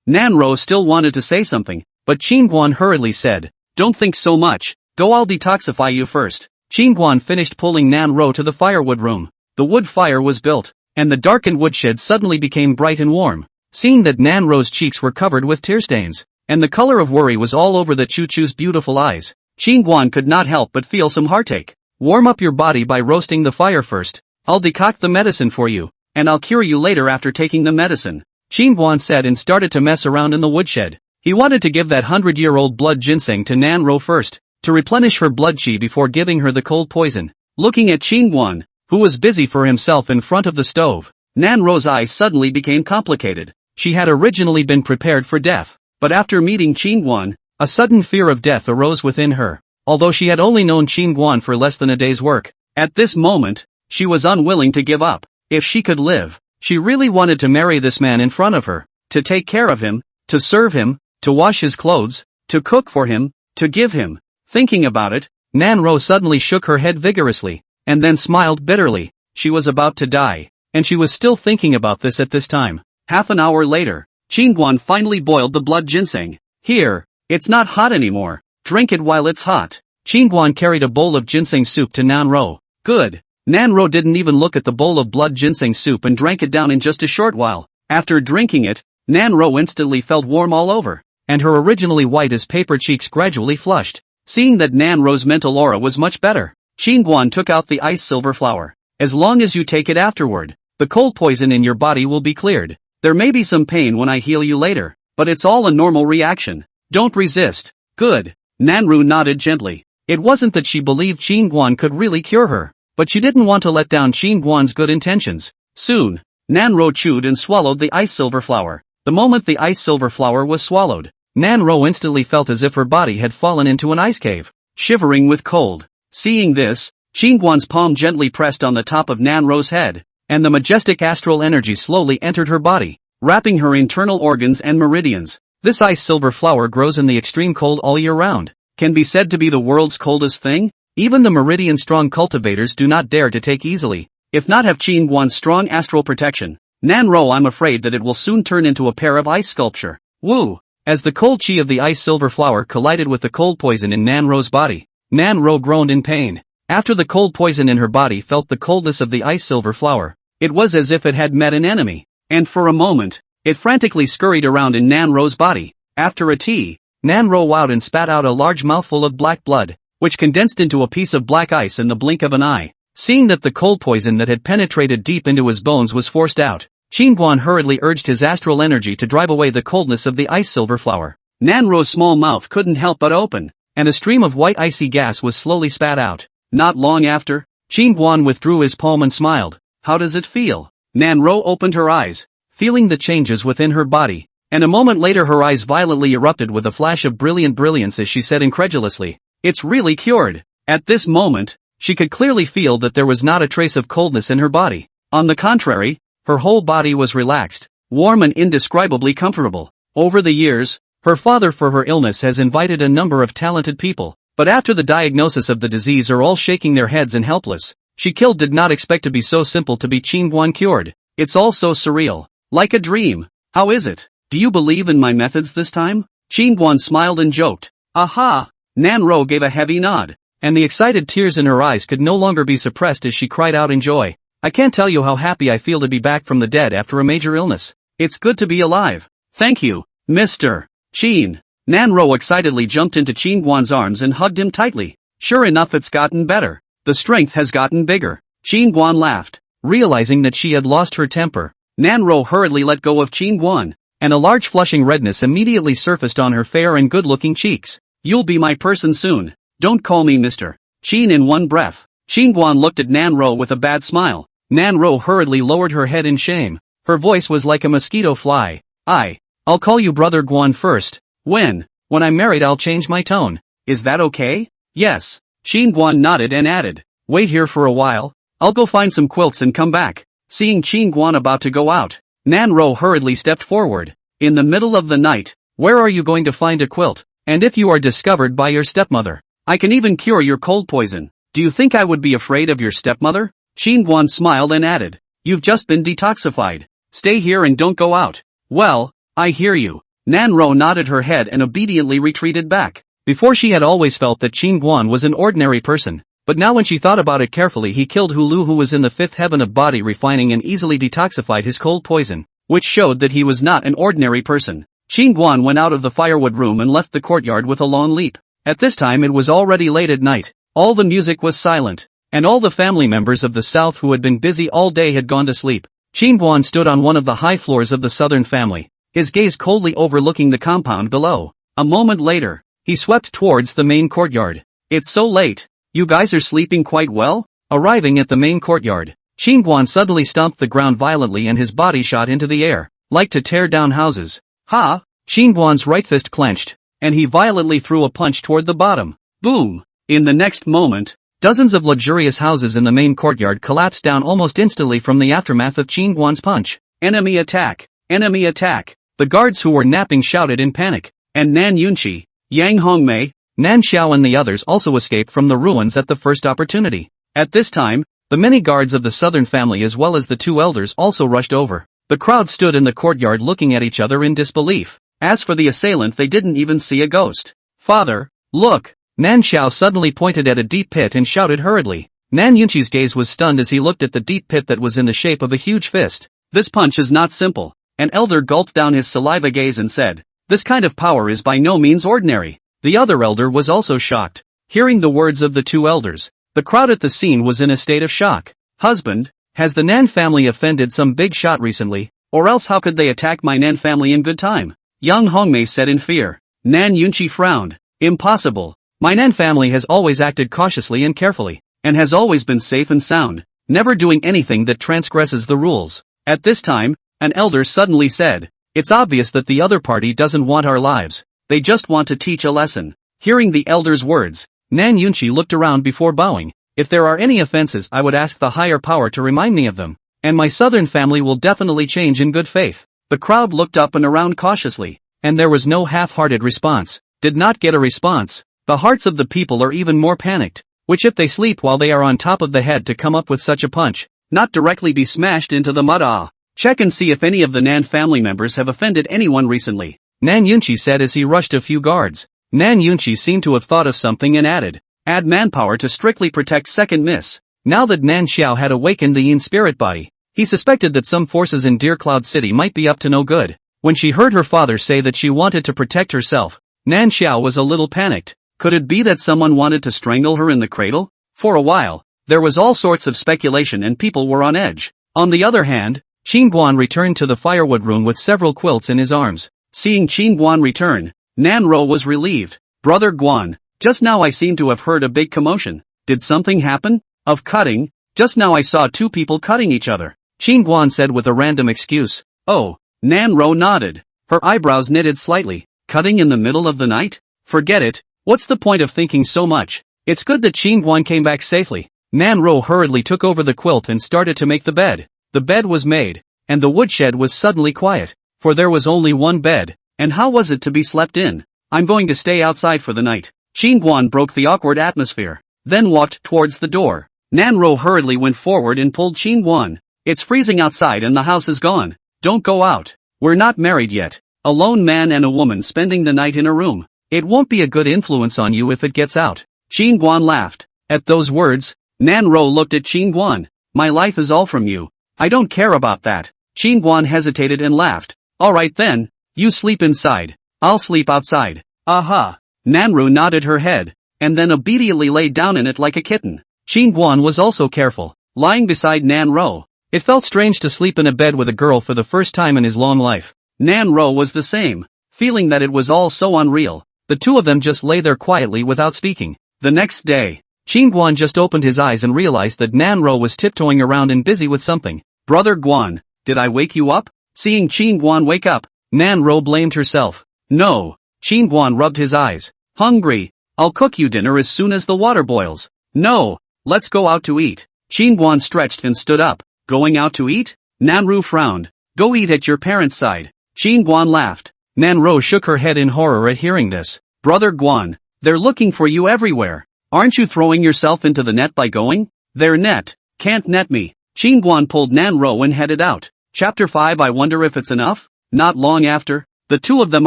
Nanro still wanted to say something, but Qingguan hurriedly said, Don't think so much, go, I'll detoxify you first. Qingguan finished pulling Nanro to the firewood room. The wood fire was built, and the darkened woodshed suddenly became bright and warm. Seeing that Nanro's cheeks were covered with tear stains, and the color of worry was all over the Choo-Choo's beautiful eyes, Qingguan could not help but feel some heartache. Warm up your body by roasting the fire first. I'll decoct the medicine for you, and I'll cure you later after taking the medicine. Qingguan said and started to mess around in the woodshed. He wanted to give that 100-year-old blood ginseng to Nanro first, to replenish her blood qi before giving her the cold poison. Looking at Qingguan, who was busy for himself in front of the stove, Nanro's eyes suddenly became complicated. She had originally been prepared for death, but after meeting Qingguan, a sudden fear of death arose within her. although she had only known Qin Guan for less than a day's work. At this moment, she was unwilling to give up. If she could live, she really wanted to marry this man in front of her, to take care of him, to serve him, to wash his clothes, to cook for him, to give him. Thinking about it, Nanro suddenly shook her head vigorously, and then smiled bitterly. She was about to die, and she was still thinking about this at this time. Half an hour later, Qingguan finally boiled the blood ginseng. Here, it's not hot anymore. Drink it while it's hot. Qingguan carried a bowl of ginseng soup to Nanro. Good. Nanro didn't even look at the bowl of blood ginseng soup and drank it down in just a short while. After drinking it, Nanro instantly felt warm all over, and her originally white as paper cheeks gradually flushed. Seeing that Nanro's mental aura was much better, Qingguan took out the ice silver flower. As long as you take it afterward, the cold poison in your body will be cleared. There may be some pain when I heal you later, but it's all a normal reaction. Don't resist. Good. Nanru nodded gently. It wasn't that she believed Qingguan could really cure her, but she didn't want to let down Qingguan's good intentions. Soon, Nanro chewed and swallowed the ice silver flower. The moment the ice silver flower was swallowed, Nanro instantly felt as if her body had fallen into an ice cave, shivering with cold. Seeing this, Qingguan's palm gently pressed on the top of Nanro's head, and the majestic astral energy slowly entered her body, wrapping her internal organs and meridians. This ice silver flower grows in the extreme cold all year round, can be said to be the world's coldest thing. Even the meridian-strong cultivators do not dare to take easily, if not have Qingguan's strong astral protection. Nanro, I'm afraid that it will soon turn into a pair of ice sculpture. Woo! As the cold chi of the ice silver flower collided with the cold poison in Nanro's body, Nanro groaned in pain. After the cold poison in her body felt the coldness of the ice silver flower, it was as if it had met an enemy, and for a moment, it frantically scurried around in Nanro's body. After a tea, Nanro wowed and spat out a large mouthful of black blood, which condensed into a piece of black ice in the blink of an eye. Seeing that the cold poison that had penetrated deep into his bones was forced out, Qingguan hurriedly urged his astral energy to drive away the coldness of the ice silver flower. Nanro's small mouth couldn't help but open, and a stream of white icy gas was slowly spat out. Not long after, Qingguan withdrew his palm and smiled. How does it feel? Nanro opened her eyes, feeling the changes within her body, and a moment later her eyes violently erupted with a flash of brilliant brilliance as she said incredulously, "It's really cured." At this moment, she could clearly feel that there was not a trace of coldness in her body. On the contrary, her whole body was relaxed, warm and indescribably comfortable. Over the years, her father for her illness has invited a number of talented people, but after the diagnosis of the disease are all shaking their heads and helpless. She did not expect to be so simple to be Qingguan cured. It's all so surreal. Like a dream. How is it? Do you believe in my methods this time? Qingguan smiled and joked. Aha! Nanro gave a heavy nod, and the excited tears in her eyes could no longer be suppressed as she cried out in joy. I can't tell you how happy I feel to be back from the dead after a major illness. It's good to be alive. Thank you, Mr. Qin. Nanro excitedly jumped into Qingguan's arms and hugged him tightly. Sure enough, it's gotten better. The strength has gotten bigger. Qingguan laughed. Realizing that she had lost her temper, Nanro hurriedly let go of Qingguan, and a large flushing redness immediately surfaced on her fair and good-looking cheeks. You'll be my person soon. Don't call me Mr. Qin in one breath. Qingguan looked at Nanro with a bad smile. Nanro hurriedly lowered her head in shame. Her voice was like a mosquito fly. I'll call you Brother Guan first. When I'm married I'll change my tone. Is that okay? Yes. Qingguan nodded and added, wait here for a while. I'll go find some quilts and come back. Seeing Qingguan about to go out, Nanro hurriedly stepped forward. In the middle of the night, where are you going to find a quilt? And if you are discovered by your stepmother, I can even cure your cold poison. Do you think I would be afraid of your stepmother? Qingguan smiled and added, you've just been detoxified. Stay here and don't go out. Well, I hear you. Nanro nodded her head and obediently retreated back. Before she had always felt that Qingguan was an ordinary person, but now when she thought about it carefully he killed Hulu who was in the fifth heaven of body refining and easily detoxified his cold poison, which showed that he was not an ordinary person. Qingguan went out of the firewood room and left the courtyard with a long leap. At this time it was already late at night, all the music was silent, and all the family members of the south who had been busy all day had gone to sleep. Qingguan stood on one of the high floors of the southern family, his gaze coldly overlooking the compound below. A moment later, he swept towards the main courtyard. It's so late. You guys are sleeping quite well? Arriving at the main courtyard, Qingguan suddenly stomped the ground violently and his body shot into the air, like to tear down houses. Ha! Qingguan's right fist clenched, and he violently threw a punch toward the bottom. Boom! In the next moment, dozens of luxurious houses in the main courtyard collapsed down almost instantly from the aftermath of Qin Guan's punch. Enemy attack! Enemy attack! The guards who were napping shouted in panic, and Nan Yunqi, Yang Hongmei, Nan Xiao and the others also escaped from the ruins at the first opportunity. At this time, the many guards of the southern family as well as the two elders also rushed over. The crowd stood in the courtyard looking at each other in disbelief. As for the assailant, they didn't even see a ghost. Father, look! Nan Xiao suddenly pointed at a deep pit and shouted hurriedly. Nan Yunqi's gaze was stunned as he looked at the deep pit that was in the shape of a huge fist. This punch is not simple. An elder gulped down his saliva gaze and said, this kind of power is by no means ordinary. The other elder was also shocked. Hearing the words of the two elders, the crowd at the scene was in a state of shock. Husband, has the Nan family offended some big shot recently, or else how could they attack my Nan family in good time? Yang Hongmei said in fear. Nan Yunqi frowned. Impossible. My Nan family has always acted cautiously and carefully, and has always been safe and sound, never doing anything that transgresses the rules. At this time, an elder suddenly said, it's obvious that the other party doesn't want our lives, they just want to teach a lesson. Hearing the elder's words, Nan Yunqi looked around before bowing. If there are any offenses, I would ask the higher power to remind me of them, and my southern family will definitely change in good faith. The crowd looked up and around cautiously, and there was no half-hearted response. Did not get a response. The hearts of the people are even more panicked, which if they sleep while they are on top of the head to come up with such a punch, not directly be smashed into the mud. Check and see if any of the Nan family members have offended anyone recently, Nan Yunqi said as he rushed a few guards. Nan Yunqi seemed to have thought of something and added, add manpower to strictly protect second miss. Now that Nan Xiao had awakened the Yin spirit body, he suspected that some forces in Deer Cloud City might be up to no good. When she heard her father say that she wanted to protect herself, Nan Xiao was a little panicked. Could it be that someone wanted to strangle her in the cradle? For a while, there was all sorts of speculation and people were on edge. On the other hand, Qin Guan returned to the firewood room with several quilts in his arms. Seeing Qin Guan return, Nan Ro was relieved. Brother Guan, just now I seem to have heard a big commotion. Did something happen? Of cutting? Just now I saw two people cutting each other, Qin Guan said with a random excuse. Oh, Nan Ro nodded. Her eyebrows knitted slightly. Cutting in the middle of the night? Forget it. What's the point of thinking so much? It's good that Qin Guan came back safely. Nan Ro hurriedly took over the quilt and started to make the bed. The bed was made, and the woodshed was suddenly quiet, for there was only one bed, and how was it to be slept in? I'm going to stay outside for the night. Qin Guan broke the awkward atmosphere, then walked towards the door. Nan Ro hurriedly went forward and pulled Qin Guan. It's freezing outside and the house is gone. Don't go out. We're not married yet. A lone man and a woman spending the night in a room. It won't be a good influence on you if it gets out. Qin Guan laughed. At those words, Nan Ro looked at Qin Guan. My life is all from you. I don't care about that. Qin Guan hesitated and laughed. Alright then, you sleep inside. I'll sleep outside. Aha. Nan Ro nodded her head, and then obediently lay down in it like a kitten. Qin Guan was also careful, lying beside Nan Ro. It felt strange to sleep in a bed with a girl for the first time in his long life. Nan Ro was the same, feeling that it was all so unreal. The two of them just lay there quietly without speaking. The next day, Qin Guan just opened his eyes and realized that Nan Ro was tiptoeing around and busy with something. Brother Guan, did I wake you up? Seeing Qin Guan wake up, Nan Ro blamed herself. No. Qin Guan rubbed his eyes. Hungry. I'll cook you dinner as soon as the water boils. No. Let's go out to eat. Qin Guan stretched and stood up. Going out to eat? Nan Ro frowned. Go eat at your parents' side. Qin Guan laughed. Nan Ro shook her head in horror at hearing this. Brother Guan, they're looking for you everywhere. Aren't you throwing yourself into the net by going? Their net can't net me. Qin Guan pulled Nan Ro and headed out. Chapter 5. I wonder if it's enough? Not long after, the two of them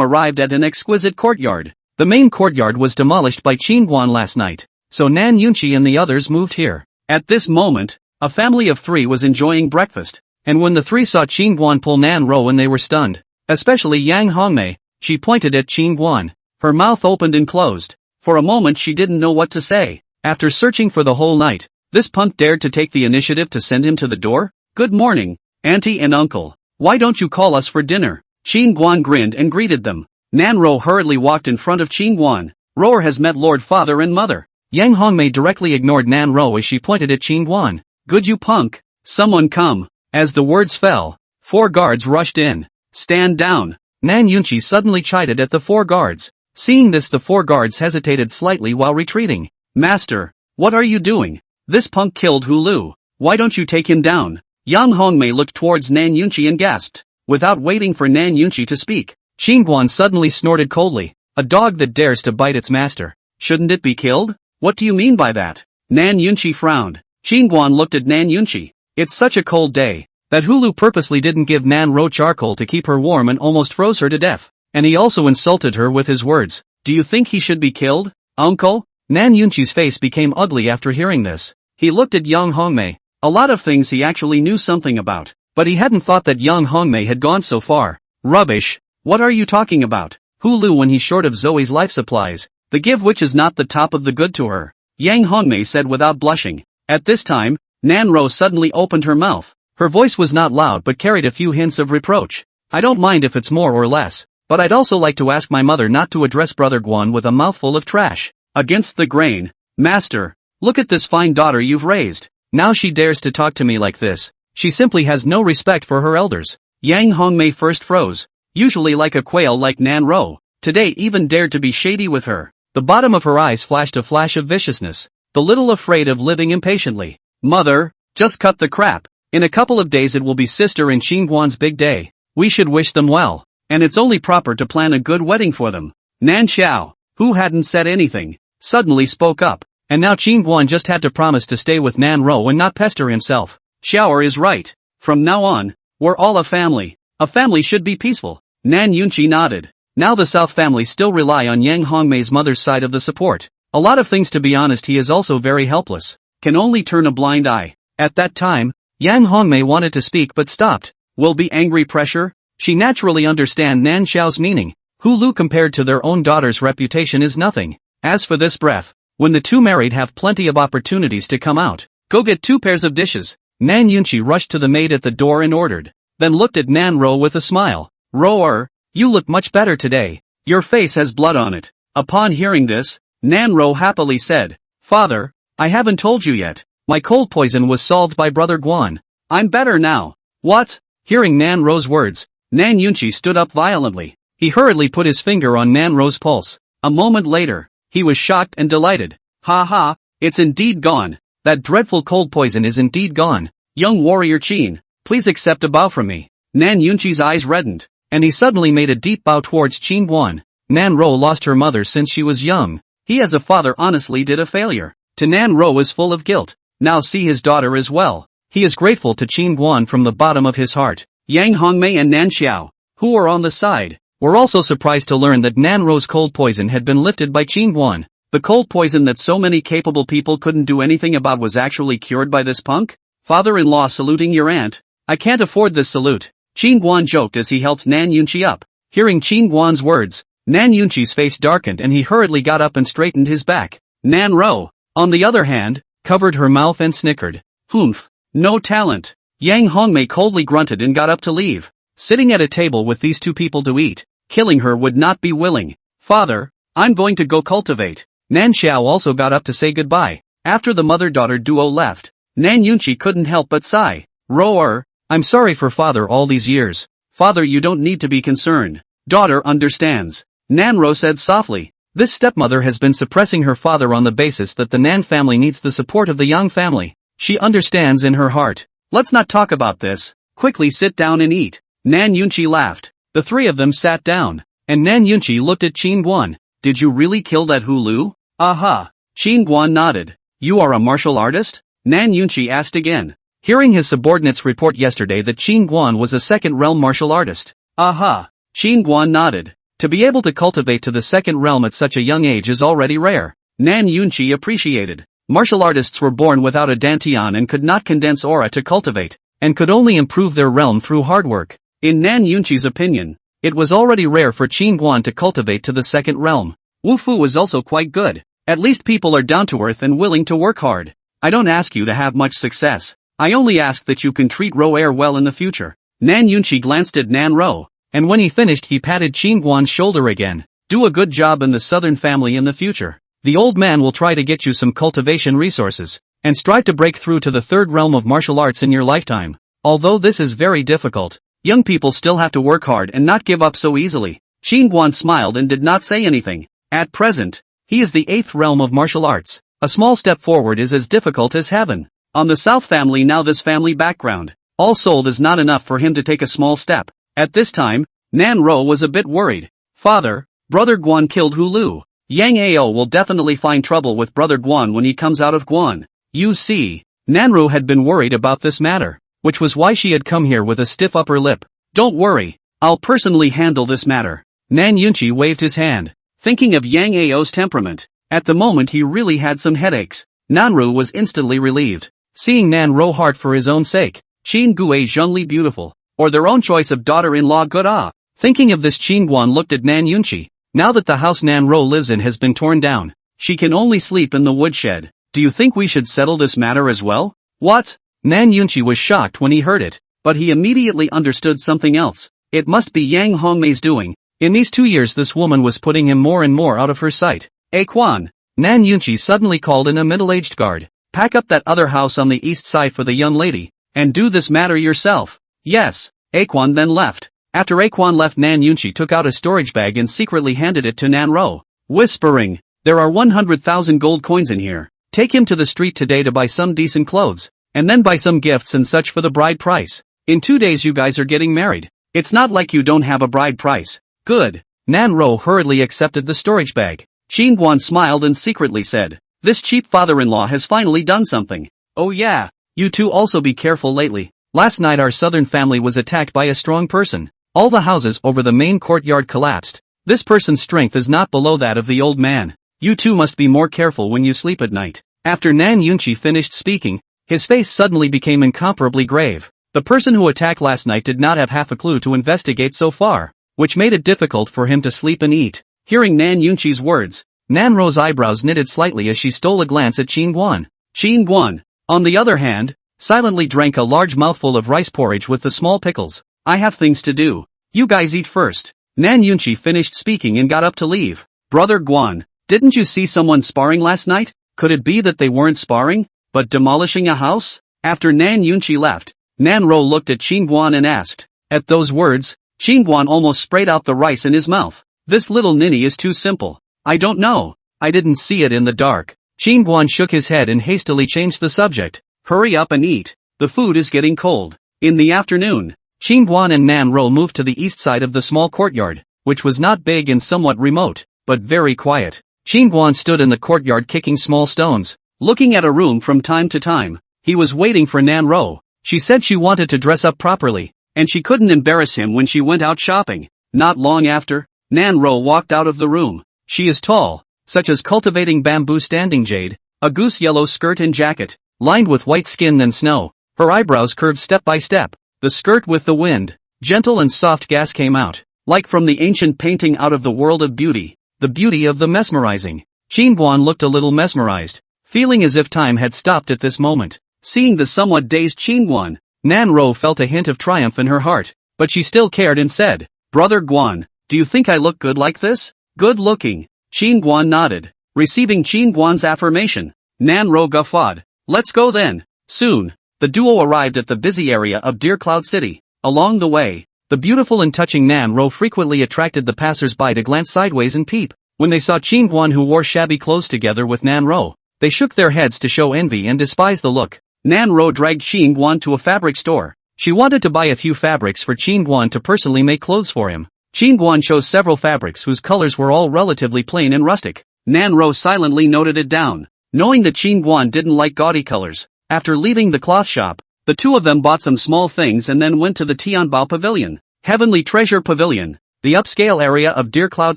arrived at an exquisite courtyard. The main courtyard was demolished by Qin Guan last night, so Nan Yunqi and the others moved here. At this moment, a family of three was enjoying breakfast, and when the three saw Qin Guan pull Nan Ro and they were stunned. Especially Yang Hongmei, she pointed at Qin Guan. Her mouth opened and closed. For a moment she didn't know what to say. After searching for the whole night, this punk dared to take the initiative to send him to the door? Good morning, Auntie and Uncle. Why don't you call us for dinner? Qin Guan grinned and greeted them. Nan Ro hurriedly walked in front of Qin Guan. Roar has met Lord Father and Mother. Yang Hongmei directly ignored Nan Ro as she pointed at Qin Guan. Good you punk. Someone come. As the words fell, 4 guards rushed in. Stand down. Nan Yunqi suddenly chided at the 4 guards. Seeing this, the 4 guards hesitated slightly while retreating. Master, what are you doing? This punk killed Hulu. Why don't you take him down? Yang Hongmei looked towards Nan Yunqi and gasped. Without waiting for Nan Yunqi to speak, Qingguan suddenly snorted coldly. A dog that dares to bite its master. Shouldn't it be killed? What do you mean by that? Nan Yunqi frowned. Qingguan looked at Nan Yunqi. It's such a cold day. That Hulu purposely didn't give Nan Ro charcoal to keep her warm and almost froze her to death. And he also insulted her with his words. Do you think he should be killed, uncle? Nan Yunqi's face became ugly after hearing this. He looked at Yang Hongmei. A lot of things he actually knew something about. But he hadn't thought that Yang Hongmei had gone so far. Rubbish. What are you talking about? Hulu when he's short of Zoe's life supplies. The give which is not the top of the good to her. Yang Hongmei said without blushing. At this time, Nan Ro suddenly opened her mouth. Her voice was not loud but carried a few hints of reproach. I don't mind if it's more or less, but I'd also like to ask my mother not to address Brother Guan with a mouthful of trash. Against the grain. Master, look at this fine daughter you've raised. Now she dares to talk to me like this. She simply has no respect for her elders. Yang Hongmei first froze. Usually like a quail like Nan Ro, today even dared to be shady with her. The bottom of her eyes flashed a flash of viciousness. The little afraid of living impatiently. Mother, just cut the crap. In a couple of days it will be Sister and Qingguan's big day. We should wish them well. And it's only proper to plan a good wedding for them. Nan Xiao, who hadn't said anything, suddenly spoke up. And now Qingguan just had to promise to stay with Nan Ro and not pester himself. Xiaoer is right. From now on, we're all a family. A family should be peaceful. Nan Yunqi nodded. Now the South family still rely on Yang Hongmei's mother's side of the support. A lot of things, to be honest. He is also very helpless. Can only turn a blind eye. At that time, Yang Hongmei wanted to speak but stopped. Will be angry pressure? She naturally understand Nan Xiao's meaning. Hulu compared to their own daughter's reputation is nothing. As for this breath, when the two married have plenty of opportunities to come out. Go get 2 pairs of dishes. Nan Yunqi rushed to the maid at the door and ordered. Then looked at Nan Ro with a smile. Ro-er, you look much better today. Your face has blood on it. Upon hearing this, Nan Ro happily said, Father, I haven't told you yet. My cold poison was solved by Brother Guan. I'm better now. What? Hearing Nan Ro's words, Nan Yunqi stood up violently. He hurriedly put his finger on Nan Ro's pulse. A moment later, he was shocked and delighted. Ha ha, it's indeed gone. That dreadful cold poison is indeed gone. Young warrior Qin, please accept a bow from me. Nan Yunqi's eyes reddened, and he suddenly made a deep bow towards Qingguan. Nan Ro lost her mother since she was young. He as a father honestly did a failure. To Nan Ro is full of guilt. Now see his daughter as well. He is grateful to Qingguan from the bottom of his heart. Yang Hongmei and Nan Xiao, who were on the side, were also surprised to learn that Nan Ro's cold poison had been lifted by Qingguan. The cold poison that so many capable people couldn't do anything about was actually cured by this punk? Father-in-law saluting your aunt? I can't afford this salute. Qingguan joked as he helped Nan Yunqi up. Hearing Qingguan's words, Nan Yunqi's face darkened and he hurriedly got up and straightened his back. Nan Ro, on the other hand, covered her mouth and snickered. Humph. No talent. Yang Hongmei coldly grunted and got up to leave. Sitting at a table with these two people to eat, killing her would not be willing. Father, I'm going to go cultivate. Nan Xiao also got up to say goodbye. After the mother-daughter duo left, Nan Yunqi couldn't help but sigh. Ro-er, I'm sorry for father all these years. Father, you don't need to be concerned. Daughter understands. Nan Ro said softly. This stepmother has been suppressing her father on the basis that the Nan family needs the support of the Yang family. She understands in her heart. Let's not talk about this. Quickly sit down and eat. Nan Yunqi laughed. The three of them sat down, and Nan Yunqi looked at Qingguan. Did you really kill that Hulu? Aha. Qingguan nodded. You are a martial artist? Nan Yunqi asked again. Hearing his subordinates report yesterday that Qingguan was a second realm martial artist. Aha. Qingguan nodded. To be able to cultivate to the second realm at such a young age is already rare. Nan Yunqi appreciated. Martial artists were born without a dantian and could not condense aura to cultivate, and could only improve their realm through hard work. In Nan Yunqi's opinion, it was already rare for Qingguan to cultivate to the second realm. Wu Fu was also quite good. At least people are down to earth and willing to work hard. I don't ask you to have much success. I only ask that you can treat Ro-er well in the future. Nan Yunqi glanced at Nan Ro, and when he finished he patted Qingguan's shoulder again. Do a good job in the southern family in the future. The old man will try to get you some cultivation resources, and strive to break through to the third realm of martial arts in your lifetime. Although this is very difficult, young people still have to work hard and not give up so easily. Qingguan smiled and did not say anything. At present, he is the 8th realm of martial arts. A small step forward is as difficult as heaven. On the South family now this family background, all sold is not enough for him to take a small step. At this time, Nan Ro was a bit worried. Father, Brother Guan killed Hulu. Yang Ao will definitely find trouble with Brother Guan when he comes out of Guan. You see, Nanru had been worried about this matter, which was why she had come here with a stiff upper lip. Don't worry, I'll personally handle this matter. Nan Yunchi waved his hand, thinking of Yang Ao's temperament. At the moment he really had some headaches. Nanru was instantly relieved, seeing Nan Ro heart for his own sake. Qin Gue Zhengli beautiful, or their own choice of daughter-in-law good ah. Thinking of this, Qin Guan looked at Nan Yunchi. Now that the house Nan Ro lives in has been torn down, she can only sleep in the woodshed. Do you think we should settle this matter as well? What? Nan Yunchi was shocked when he heard it, but he immediately understood something else. It must be Yang Hongmei's doing. In these 2 years this woman was putting him more and more out of her sight. Quan, Nan Yunchi suddenly called in a middle-aged guard. Pack up that other house on the east side for the young lady, and do this matter yourself. Yes. Quan then left. After Quan left, Nan Yunchi took out a storage bag and secretly handed it to Nan Ro, whispering, there are 100,000 gold coins in here. Take him to the street today to buy some decent clothes, and then buy some gifts and such for the bride price. In 2 days you guys are getting married. It's not like you don't have a bride price. Good. Nan Ro hurriedly accepted the storage bag. Qin Guan smiled and secretly said, this cheap father-in-law has finally done something. Oh yeah, you two also be careful lately. Last night our southern family was attacked by a strong person. All the houses over the main courtyard collapsed. This person's strength is not below that of the old man. You two must be more careful when you sleep at night. After Nan Yunchi finished speaking, his face suddenly became incomparably grave. The person who attacked last night did not have half a clue to investigate so far, which made it difficult for him to sleep and eat. Hearing Nan Yunchi's words, Nan Ro's eyebrows knitted slightly as she stole a glance at Qin Guan. Qin Guan, on the other hand, silently drank a large mouthful of rice porridge with the small pickles. I have things to do. You guys eat first. Nan Yunchi finished speaking and got up to leave. Brother Guan, didn't you see someone sparring last night? Could it be that they weren't sparring, but demolishing a house? After Nan Yunchi left, Nan Ro looked at Qin Guan and asked. At those words, Qin Guan almost sprayed out the rice in his mouth. This little ninny is too simple. I don't know. I didn't see it in the dark. Qin Guan shook his head and hastily changed the subject. Hurry up and eat. The food is getting cold. In the afternoon, Qin Guan and Nan Ro moved to the east side of the small courtyard, which was not big and somewhat remote, but very quiet. Qin Guan stood in the courtyard kicking small stones, looking at a room from time to time. He was waiting for Nan Ro. She said she wanted to dress up properly, and she couldn't embarrass him when she went out shopping. Not long after, Nan Ro walked out of the room. She is tall, such as cultivating bamboo standing jade, a goose yellow skirt and jacket, lined with white skin and snow. Her eyebrows curved step by step. The skirt with the wind, gentle and soft gas came out, like from the ancient painting out of the world of beauty, the beauty of the mesmerizing. Qin Guan looked a little mesmerized, feeling as if time had stopped at this moment. Seeing the somewhat dazed Qin Guan, Nan Ro felt a hint of triumph in her heart, but she still cared and said, Brother Guan, do you think I look good like this? Good looking. Qin Guan nodded, receiving Qin Guan's affirmation. Nan Ro guffawed. Let's go then. Soon, the duo arrived at the busy area of Deer Cloud City. Along the way, the beautiful and touching Nan Ro frequently attracted the passers-by to glance sideways and peep. When they saw Qin Guan who wore shabby clothes together with Nan Ro, they shook their heads to show envy and despise the look. Nan Ro dragged Qin Guan to a fabric store. She wanted to buy a few fabrics for Qin Guan to personally make clothes for him. Qin Guan chose several fabrics whose colors were all relatively plain and rustic. Nan Ro silently noted it down, knowing that Qin Guan didn't like gaudy colors. After leaving the cloth shop, the two of them bought some small things and then went to the Tianbao Pavilion, Heavenly Treasure Pavilion, the upscale area of Deer Cloud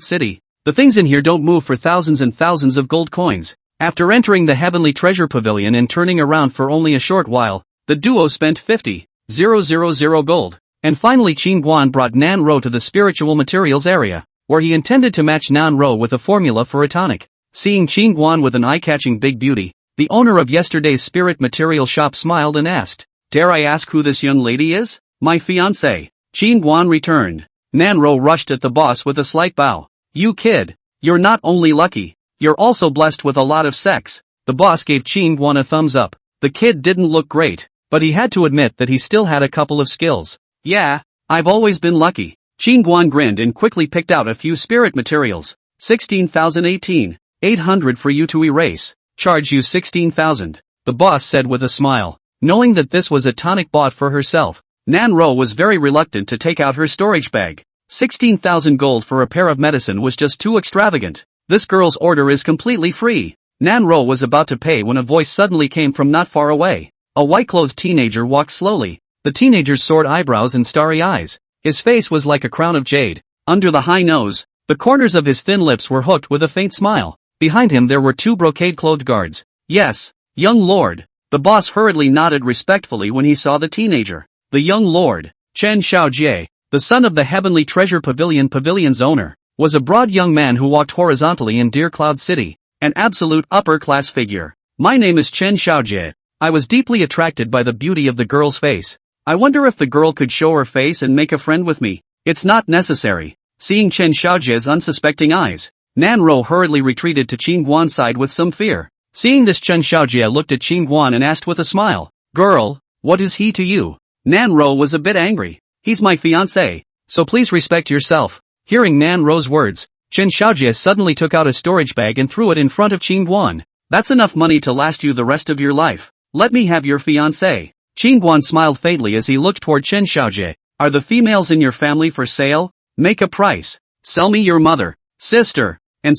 City. The things in here don't move for thousands and thousands of gold coins. After entering the Heavenly Treasure Pavilion and turning around for only a short while, the duo spent 50,000 gold. And finally Qin Guan brought Nan Ro to the spiritual materials area, where he intended to match Nan Ro with a formula for a tonic. Seeing Qin Guan with an eye-catching big beauty, the owner of yesterday's spirit material shop smiled and asked, Dare I ask who this young lady is? My fiancée. Qin Guan returned. Nan Ro rushed at the boss with a slight bow. You kid, you're not only lucky, you're also blessed with a lot of sex. The boss gave Qin Guan a thumbs up. The kid didn't look great, but he had to admit that he still had a couple of skills. Yeah, I've always been lucky. Qin Guan grinned and quickly picked out a few spirit materials. 16,018. 800 for you to erase. Charge you 16,000. The boss said with a smile. Knowing that this was a tonic bought for herself, Nanro was very reluctant to take out her storage bag. 16,000 gold for a pair of medicine was just too extravagant. This girl's order is completely free. Nanro was about to pay when a voice suddenly came from not far away. A white-clothed teenager walked slowly. The teenager's soared eyebrows and starry eyes. His face was like a crown of jade. Under the high nose, the corners of his thin lips were hooked with a faint smile. Behind him there were two brocade-clothed guards. Yes, young lord. The boss hurriedly nodded respectfully when he saw the teenager. The young lord, Chen Xiaojie, the son of the Heavenly Treasure Pavilion's owner, was a broad young man who walked horizontally in Deer Cloud City, an absolute upper-class figure. My name is Chen Xiaojie. I was deeply attracted by the beauty of the girl's face. I wonder if the girl could show her face and make a friend with me. It's not necessary. Seeing Chen Xiaojie's unsuspecting eyes, Nanro hurriedly retreated to Qin Guan's side with some fear. Seeing this, Chen Xiaojie looked at Qin Guan and asked with a smile, "Girl, what is he to you?" Nanro was a bit angry. "He's my fiancé, so please respect yourself." Hearing Nanro's words, Chen Xiaojie suddenly took out a storage bag and threw it in front of Qin Guan. "That's enough money to last you the rest of your life. Let me have your fiancé." Qin Guan smiled faintly as he looked toward Chen Xiaojie. "Are the females in your family for sale? Make a price. Sell me your mother, sister, and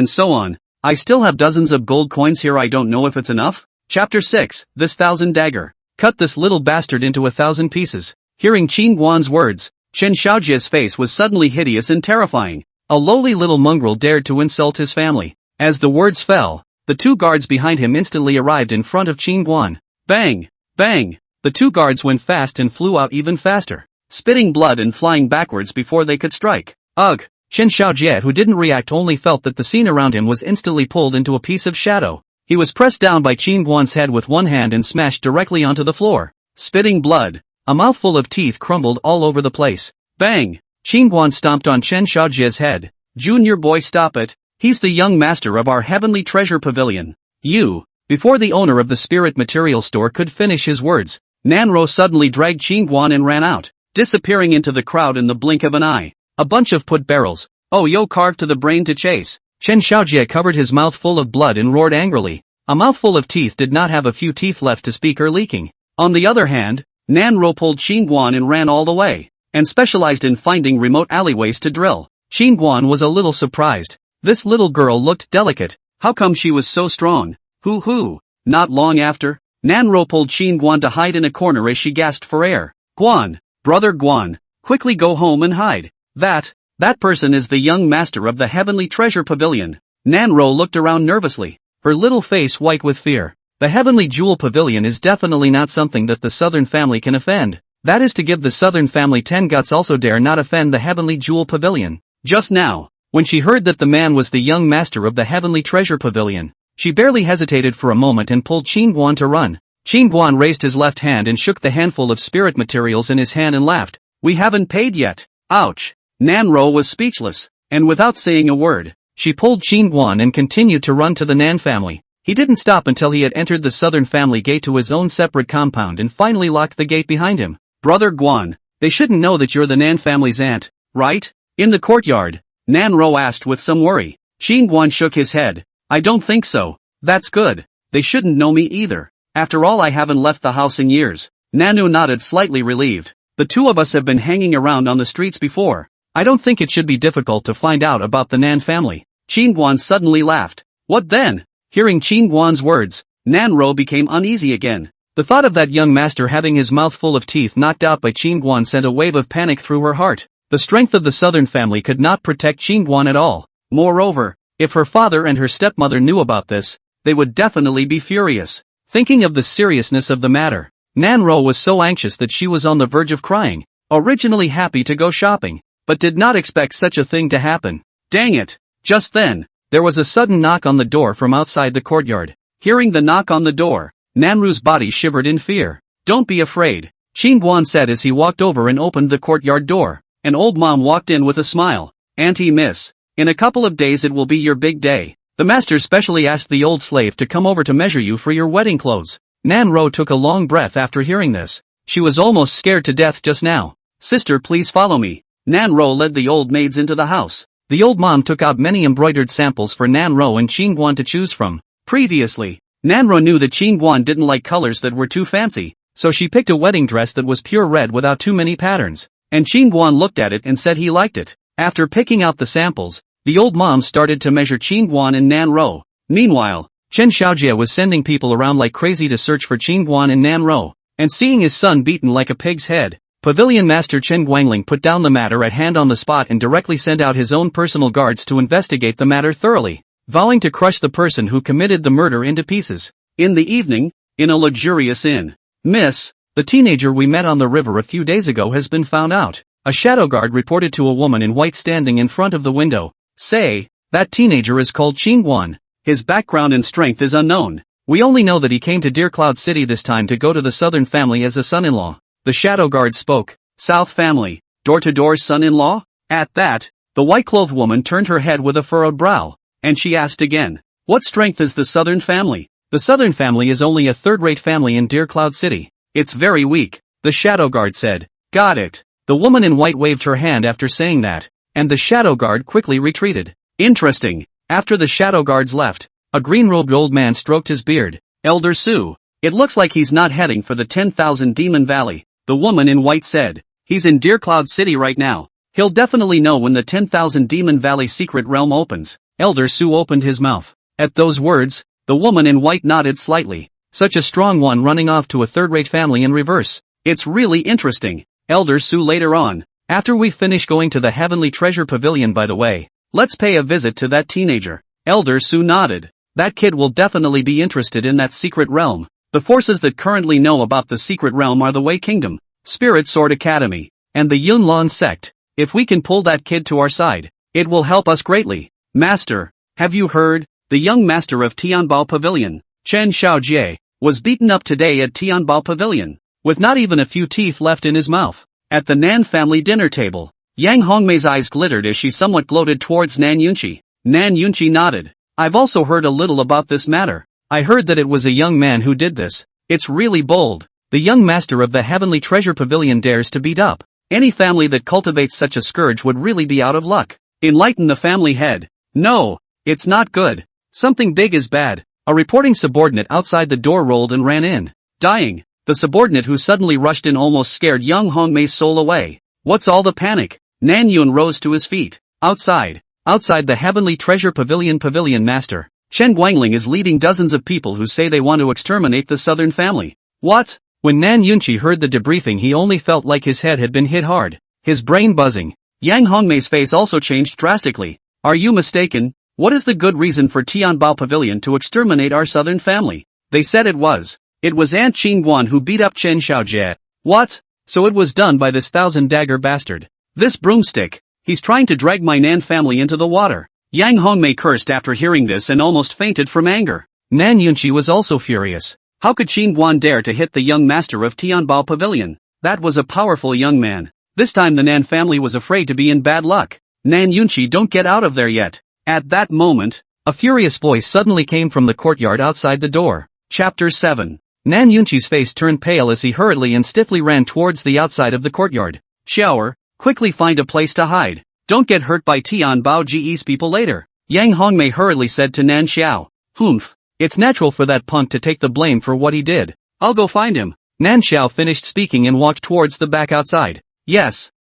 so on. I still have dozens of gold coins here. I don't know if it's enough." Chapter 6, This Thousand Dagger. Cut this little bastard into 1,000 pieces. Hearing Qin Guan's words, Chen Xiaojie's face was suddenly hideous and terrifying. A lowly little mongrel dared to insult his family. As the words fell, the two guards behind him instantly arrived in front of Qin Guan. Bang! Bang! The two guards went fast and flew out even faster, spitting blood and flying backwards before they could strike. Ugh! Chen Xiaojie, who didn't react, only felt that the scene around him was instantly pulled into a piece of shadow. He was pressed down by Qin Guan's head with one hand and smashed directly onto the floor, spitting blood. A mouthful of teeth crumbled all over the place. Bang! Qin Guan stomped on Chen Xiaojie's head. "Junior boy, stop it. He's the young master of our Heavenly Treasure Pavilion. You." Before the owner of the spirit material store could finish his words, Nanro suddenly dragged Qin Guan and ran out, disappearing into the crowd in the blink of an eye. A bunch of put barrels. Oh yo, carved to the brain to chase. Chen Xiaojie covered his mouth full of blood and roared angrily. A mouthful of teeth did not have a few teeth left to speak or leaking. On the other hand, Nanro pulled Qin Guan and ran all the way, and specialized in finding remote alleyways to drill. Qin Guan was a little surprised. This little girl looked delicate. How come she was so strong? Hoo. Not long after, Nanro pulled Qin Guan to hide in a corner as she gasped for air. "Guan, brother Guan, quickly go home and hide. That person is the young master of the Heavenly Treasure Pavilion." Nanro looked around nervously, her little face white with fear. The Heavenly Jewel Pavilion is definitely not something that the Southern family can offend. That is to give the Southern family 10 guts. Also dare not offend the Heavenly Jewel Pavilion. Just now, when she heard that the man was the young master of the Heavenly Treasure Pavilion, she barely hesitated for a moment and pulled Qin Guan to run. Qin Guan raised his left hand and shook the handful of spirit materials in his hand and laughed. "We haven't paid yet." Ouch! Nanro was speechless, and without saying a word, she pulled Qin Guan and continued to run to the Nan family. He didn't stop until he had entered the Southern family gate to his own separate compound and finally locked the gate behind him. "Brother Guan, they shouldn't know that you're the Nan family's aunt, right?" In the courtyard, Nanro asked with some worry. Qin Guan shook his head. "I don't think so." "That's good. They shouldn't know me either. After all, I haven't left the house in years." Nanu nodded, slightly relieved. "The two of us have been hanging around on the streets before. I don't think it should be difficult to find out about the Nan family." Qin Guan suddenly laughed. "What then?" Hearing Qin Guan's words, Nanro became uneasy again. The thought of that young master having his mouth full of teeth knocked out by Qin Guan sent a wave of panic through her heart. The strength of the Southern family could not protect Qin Guan at all. Moreover, if her father and her stepmother knew about this, they would definitely be furious. Thinking of the seriousness of the matter, Nanro was so anxious that she was on the verge of crying. Originally happy to go shopping, but did not expect such a thing to happen. Dang it! Just then, there was a sudden knock on the door from outside the courtyard. Hearing the knock on the door, Nanru's body shivered in fear. "Don't be afraid," Qin Guan said as he walked over and opened the courtyard door. An old mom walked in with a smile. "Auntie Miss, in a couple of days it will be your big day. The master specially asked the old slave to come over to measure you for your wedding clothes." Nanro took a long breath after hearing this. She was almost scared to death just now. "Sister, please follow me." Nanro led the old maids into the house. The old mom took out many embroidered samples for Nanro and Qin Guan to choose from. Previously, Nanro knew that Qingguan didn't like colors that were too fancy, so she picked a wedding dress that was pure red without too many patterns, and Qingguan looked at it and said he liked it. After picking out the samples, the old mom started to measure Qingguan and Nanro. Meanwhile, Chen Xiaojie was sending people around like crazy to search for Qingguan and Nanro, and seeing his son beaten like a pig's head, Pavilion Master Chen Guangling put down the matter at hand on the spot and directly sent out his own personal guards to investigate the matter thoroughly, vowing to crush the person who committed the murder into pieces. In the evening, in a luxurious inn. Miss, the teenager we met on the river a few days ago has been found out. A shadow guard reported to a woman in white standing in front of the window. Say, that teenager is called Qingguan. His background and strength is unknown. We only know that he came to Deer Cloud City this time to go to the southern family as a son-in-law. The shadow guard spoke. South family, door-to-door son-in-law? At that, the white-clothed woman turned her head with a furrowed brow, and she asked again, what strength is the southern family? The southern family is only a third-rate family in Deer Cloud City. It's very weak, the shadow guard said. Got it. The woman in white waved her hand after saying that, and the shadow guard quickly retreated. Interesting. After the shadow guards left, a green-robed old man stroked his beard. Elder Su. It looks like he's not heading for the 10,000 Demon Valley, the woman in white said. He's in Deer Cloud City right now. He'll definitely know when the 10,000 Demon Valley secret realm opens. Elder Su opened his mouth. At those words, the woman in white nodded slightly. Such a strong one running off to a third-rate family in reverse. It's really interesting. Elder Su later on. After we finish going to the Heavenly Treasure Pavilion by the way, let's pay a visit to that teenager. Elder Su nodded. That kid will definitely be interested in that secret realm. The forces that currently know about the secret realm are the Wei Kingdom, Spirit Sword Academy, and the Yunlan sect. If we can pull that kid to our side, it will help us greatly. Master, have you heard? The young master of Tianbao Pavilion, Chen Xiaojie, was beaten up today at Tianbao Pavilion, with not even a few teeth left in his mouth. At the Nan family dinner table, Yang Hongmei's eyes glittered as she somewhat gloated towards Nan Yunqi. Nan Yunqi nodded. I've also heard a little about this matter. I heard that it was a young man who did this. It's really bold. The young master of the Heavenly Treasure Pavilion dares to beat up. Any family that cultivates such a scourge would really be out of luck. Enlighten the family head. No, it's not good. Something big is bad. A reporting subordinate outside the door rolled and ran in. Dying. The subordinate who suddenly rushed in almost scared young Hongmei's soul away. What's all the panic? Nan Yun rose to his feet. Outside the Heavenly Treasure Pavilion master, Chen Guangling is leading dozens of people who say they want to exterminate the southern family. What? When Nan Yunqi heard the debriefing he only felt like his head had been hit hard, his brain buzzing. Yang Hongmei's face also changed drastically. Are you mistaken? What is the good reason for Tianbao Pavilion to exterminate our southern family? They said it was Aunt Qingguan who beat up Chen Xiaojie. What? So it was done by this thousand-dagger bastard. This broomstick. He's trying to drag my Nan family into the water. Yang Hongmei cursed after hearing this and almost fainted from anger. Nan Yunqi was also furious. How could Qingguan dare to hit the young master of Tianbao Pavilion? That was a powerful young man. This time the Nan family was afraid to be in bad luck. Nan Yunqi, don't get out of there yet. At that moment, a furious voice suddenly came from the courtyard outside the door. Chapter 7. Nan Yunqi's face turned pale as he hurriedly and stiffly ran towards the outside of the courtyard. Shower, quickly find a place to hide. Don't get hurt by Tianbao Ge's people later. Yang Hongmei hurriedly said to Nan Xiao. Humph. It's natural for that punk to take the blame for what he did. I'll go find him. Nan Xiao finished speaking and walked towards the back outside. Yes.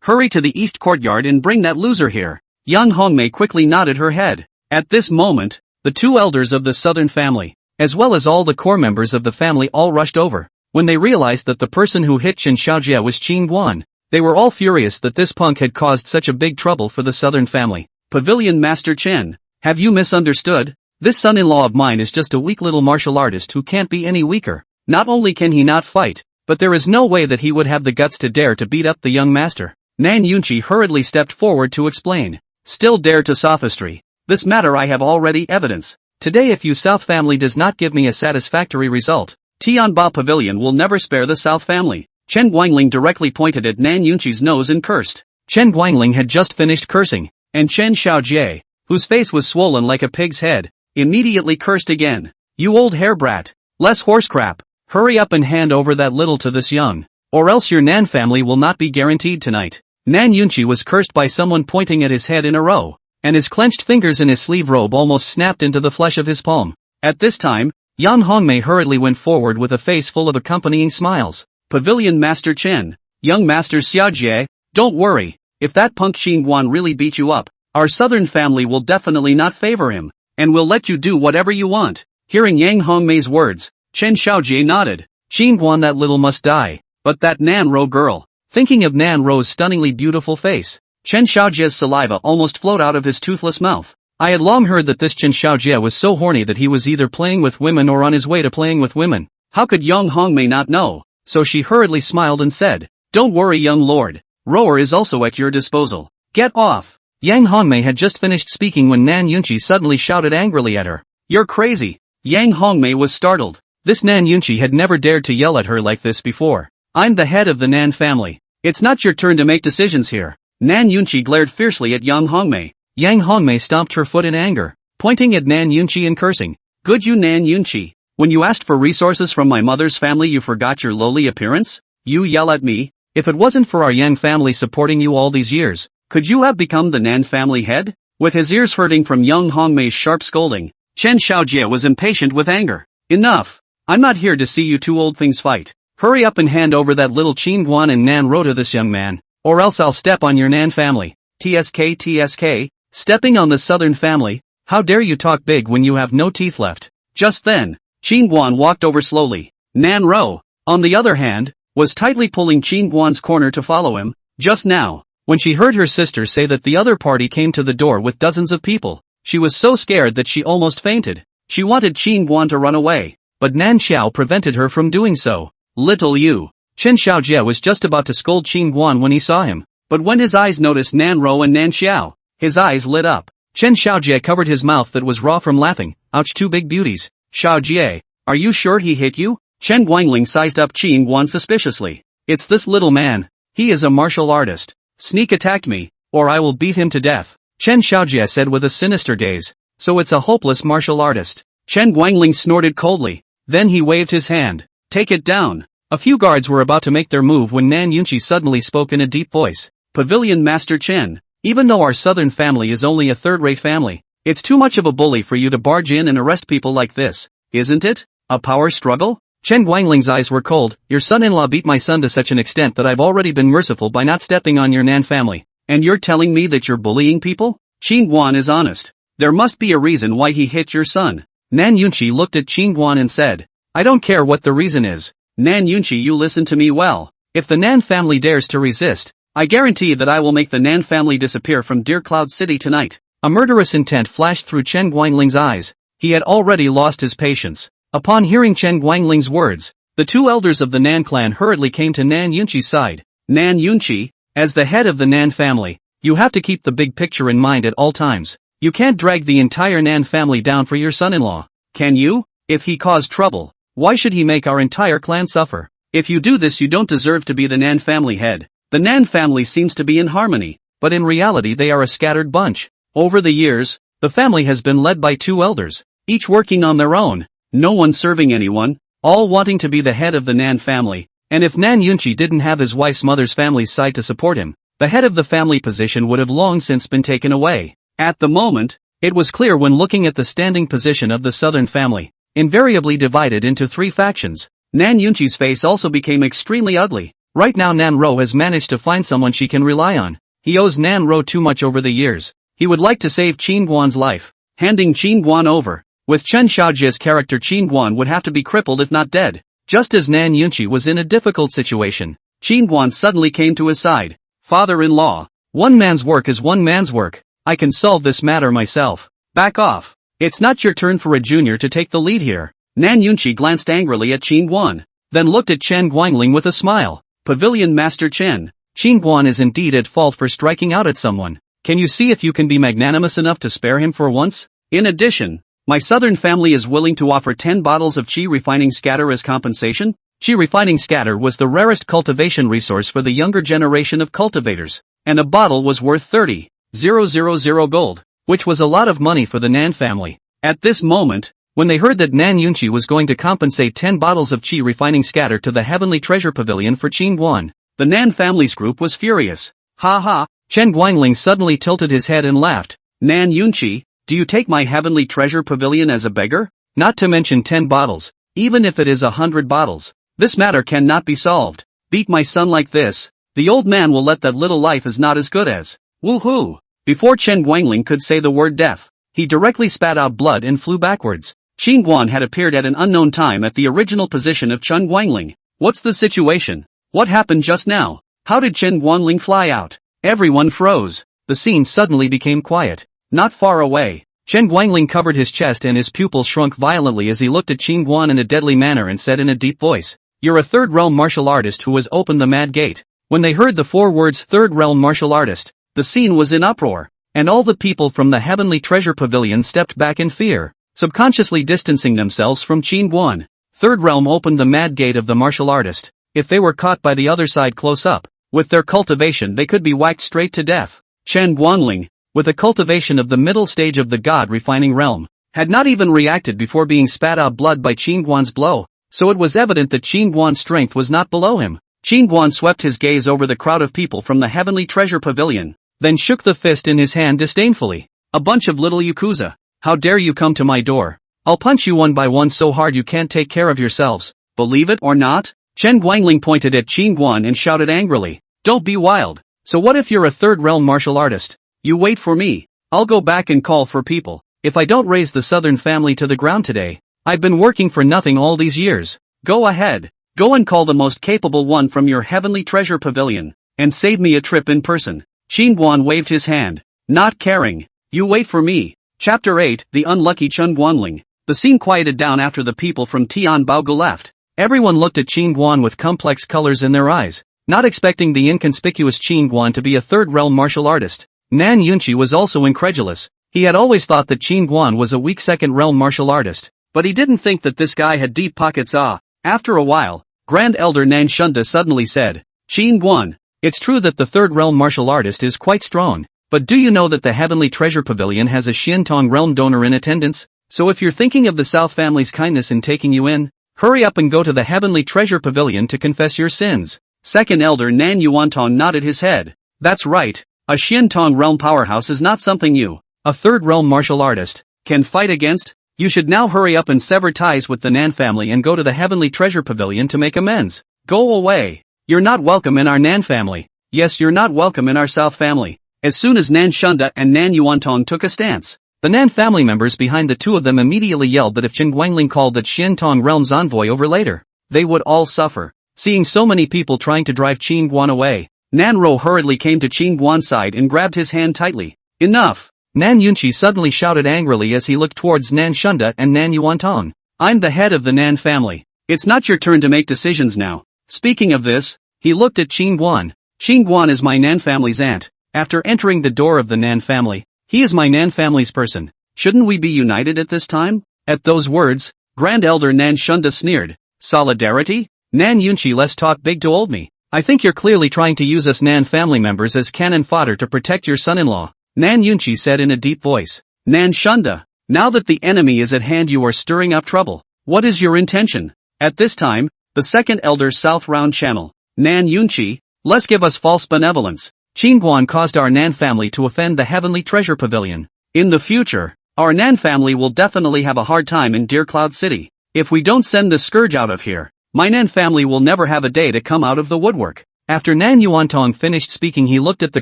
Hurry to the east courtyard and bring that loser here. Yang Hongmei quickly nodded her head. At this moment, the two elders of the southern family, as well as all the core members of the family all rushed over. When they realized that the person who hit Chen Xiaojie was Qingguan, they were all furious that this punk had caused such a big trouble for the southern family. Pavilion Master Chen, have you misunderstood? This son-in-law of mine is just a weak little martial artist who can't be any weaker. Not only can he not fight, but there is no way that he would have the guts to dare to beat up the young master. Nan Yunqi hurriedly stepped forward to explain. Still dare to sophistry. This matter I have already evidence. Today if you South family does not give me a satisfactory result, Tianbao Pavilion will never spare the South family. Chen Guangling directly pointed at Nan Yunqi's nose and cursed. Chen Guangling had just finished cursing, and Chen Xiaojie, whose face was swollen like a pig's head, immediately cursed again. You old hair brat. Less horse crap. Hurry up and hand over that little to this young, or else your Nan family will not be guaranteed tonight. Nan Yunqi was cursed by someone pointing at his head in a row. and his clenched fingers in his sleeve robe almost snapped into the flesh of his palm. At this time, Yang Hongmei hurriedly went forward with a face full of accompanying smiles. Pavilion Master Chen, young Master Xiaojie, don't worry, if that punk Xinguan really beat you up, our southern family will definitely not favor him, and will let you do whatever you want. Hearing Yang Hongmei's words, Chen Xiaojie nodded. Xinguan, that little must die, but that Nanro girl. Thinking of Nanro's stunningly beautiful face, Chen Xiaojie's saliva almost flowed out of his toothless mouth. I had long heard that this Chen Xiaojie was so horny that he was either playing with women or on his way to playing with women. How could Yang Hongmei not know? So she hurriedly smiled and said, "Don't worry, young lord. Rower is also at your disposal. Get off." Yang Hongmei had just finished speaking when Nan Yunqi suddenly shouted angrily at her. "You're crazy." Yang Hongmei was startled. This Nan Yunqi had never dared to yell at her like this before. "I'm the head of the Nan family. It's not your turn to make decisions here." Nan Yunqi glared fiercely at Yang Hongmei. Yang Hongmei stomped her foot in anger, pointing at Nan Yunqi and cursing. "Good you Nan Yunqi. When you asked for resources from my mother's family you forgot your lowly appearance? You yell at me? If it wasn't for our Yang family supporting you all these years, could you have become the Nan family head?" With his ears hurting from Yang Hongmei's sharp scolding, Chen Xiaojie was impatient with anger. "Enough! I'm not here to see you two old things fight. Hurry up and hand over that little Qingguan and Nan Ro to this young man, or else I'll step on your Nan family." TSK, stepping on the southern family? How dare you talk big when you have no teeth left? Just then, Qingguan walked over slowly. Nan Ro, on the other hand, was tightly pulling Qingguan's corner to follow him. Just now, when she heard her sister say that the other party came to the door with dozens of people, she was so scared that she almost fainted. She wanted Qingguan to run away, but Nan Xiao prevented her from doing so. "Little you." Chen Xiaojie was just about to scold Qingguan when he saw him, but when his eyes noticed Nan Ro and Nan Xiao, his eyes lit up. Chen Xiaojie covered his mouth that was raw from laughing. "Ouch, two big beauties. Xiaojie, are you sure he hit you?" Chen Guangling sized up Qingguan suspiciously. "It's this little man. He is a martial artist. Sneak attacked me, or I will beat him to death," Chen Xiaojie said with a sinister gaze. "So it's a hopeless martial artist." Chen Guangling snorted coldly. Then he waved his hand. "Take it down." A few guards were about to make their move when Nan Yunqi suddenly spoke in a deep voice. "Pavilion Master Chen, even though our southern family is only a third-rate family, it's too much of a bully for you to barge in and arrest people like this, isn't it? A power struggle?" Chen Guangling's eyes were cold. "Your son-in-law beat my son to such an extent that I've already been merciful by not stepping on your Nan family. And you're telling me that you're bullying people? Qingguan is honest. There must be a reason why he hit your son." Nan Yunqi looked at Qingguan and said, "I don't care what the reason is. Nan Yunqi, you listen to me well. If the Nan family dares to resist, I guarantee that I will make the Nan family disappear from Deer Cloud City tonight." A murderous intent flashed through Chen Guangling's eyes. He had already lost his patience. Upon hearing Chen Guangling's words, the two elders of the Nan clan hurriedly came to Nan Yunqi's side. "Nan Yunqi, as the head of the Nan family, you have to keep the big picture in mind at all times. You can't drag the entire Nan family down for your son-in-law. Can you? If he caused trouble, why should he make our entire clan suffer? If you do this, you don't deserve to be the Nan family head." The Nan family seems to be in harmony, but in reality they are a scattered bunch. Over the years, the family has been led by two elders, each working on their own, no one serving anyone, all wanting to be the head of the Nan family, and if Nan Yunqi didn't have his wife's mother's family's side to support him, the head of the family position would have long since been taken away. At the moment, it was clear when looking at the standing position of the southern family, invariably divided into three factions. Nan Yunqi's face also became extremely ugly. Right now Nan Ro has managed to find someone she can rely on. He owes Nan Ro too much over the years. He would like to save Qingguan's life. Handing Qingguan over. With Chen Xiaojie's character, Qingguan would have to be crippled if not dead. Just as Nan Yunqi was in a difficult situation, Qingguan suddenly came to his side. "Father-in-law, one man's work is one man's work. I can solve this matter myself. Back off. It's not your turn for a junior to take the lead here." Nan Yunqi glanced angrily at Qingguan, then looked at Chen Guangling with a smile. "Pavilion Master Chen, Qingguan is indeed at fault for striking out at someone. Can you see if you can be magnanimous enough to spare him for once? In addition, my southern family is willing to offer 10 bottles of qi refining scatter as compensation." Qi refining scatter was the rarest cultivation resource for the younger generation of cultivators, and a bottle was worth 30,000 gold, which was a lot of money for the Nan family. At this moment, when they heard that Nan Yunqi was going to compensate 10 bottles of qi refining scatter to the Heavenly Treasure Pavilion for Qingguan, the Nan family's group was furious. "Ha ha!" Chen Guangling suddenly tilted his head and laughed. Nan Yunchi, do you take my heavenly treasure pavilion as a beggar? Not to mention 10 bottles, even if it is 100 bottles. This matter cannot be solved. Beat my son like this, the old man will let that little life is not as good as. Woohoo! Before Chen Guangling could say the word death, he directly spat out blood and flew backwards. Qin Guan had appeared at an unknown time at the original position of Chen Guangling. What's the situation? What happened just now? How did Chen Guangling fly out? Everyone froze. The scene suddenly became quiet. Not far away, Chen Guangling covered his chest and his pupils shrunk violently as he looked at Qin Guan in a deadly manner and said in a deep voice, "You're a third realm martial artist who has opened the mad gate." When they heard the 4 words third realm martial artist, the scene was in uproar, and all the people from the heavenly treasure pavilion stepped back in fear, subconsciously distancing themselves from Qin Guan. Third realm opened the mad gate of the martial artist. If they were caught by the other side close up, with their cultivation they could be whacked straight to death. Chen Guangling, with a cultivation of the middle stage of the god-refining realm, had not even reacted before being spat out blood by Qin Guan's blow, so it was evident that Qin Guan's strength was not below him. Qin Guan swept his gaze over the crowd of people from the heavenly treasure pavilion, then shook the fist in his hand disdainfully. "A bunch of little yakuza. How dare you come to my door? I'll punch you one by one so hard you can't take care of yourselves. Believe it or not?" Chen Guangling pointed at Qin Guan and shouted angrily, "Don't be wild. So what if you're a third realm martial artist? You wait for me. I'll go back and call for people. If I don't raise the southern family to the ground today, I've been working for nothing all these years. Go ahead. Go and call the most capable one from your heavenly treasure pavilion, and save me a trip in person." Qin Guan waved his hand, not caring. "You wait for me." Chapter 8, The Unlucky Chen Guangling. The scene quieted down after the people from Tianbao left. Everyone looked at Qin Guan with complex colors in their eyes, not expecting the inconspicuous Qin Guan to be a third realm martial artist. Nan Yunchi was also incredulous. He had always thought that Qin Guan was a weak second realm martial artist, but he didn't think that this guy had deep pockets. After a while, Grand Elder Nan Shunda suddenly said, "Qin Guan, it's true that the third realm martial artist is quite strong, but do you know that the heavenly treasure pavilion has a Xiantong realm donor in attendance? So if you're thinking of the South family's kindness in taking you in, hurry up and go to the heavenly treasure pavilion to confess your sins." Second Elder Nan Yuantong nodded his head. "That's right, a Xiantong realm powerhouse is not something you, a third realm martial artist, can fight against. You should now hurry up and sever ties with the Nan family and go to the heavenly treasure pavilion to make amends. Go away. You're not welcome in our Nan family. Yes, you're not welcome in our South family." As soon as Nan Shunda and Nan Yuantong took a stance, the Nan family members behind the two of them immediately yelled that if Chen Guangling called that Xiantong realm's envoy over later, they would all suffer. Seeing so many people trying to drive Qin Guan away, Nan Ro hurriedly came to Qin Guan's side and grabbed his hand tightly. "Enough!" Nan Yunchi suddenly shouted angrily as he looked towards Nan Shunda and Nan Yuantong. "I'm the head of the Nan family. It's not your turn to make decisions now." Speaking of this, he looked at Qin Guan. "Qin Guan is my Nan family's aunt. After entering the door of the Nan family, he is my Nan family's person. Shouldn't we be united at this time?" At those words, Grand Elder Nan Shunda sneered. "Solidarity? Nan Yunchi, let's talk big to old me. I think you're clearly trying to use us Nan family members as cannon fodder to protect your son-in-law," Nan Yunchi said in a deep voice. "Nan Shunda, now that the enemy is at hand you are stirring up trouble. What is your intention?" At this time, the second elder South Round Channel. "Nan Yunchi, less give us false benevolence. Qin Guan caused our Nan family to offend the heavenly treasure pavilion. In the future, our Nan family will definitely have a hard time in Deer Cloud City. If we don't send the scourge out of here, my Nan family will never have a day to come out of the woodwork." After Nan Yuantong finished speaking, he looked at the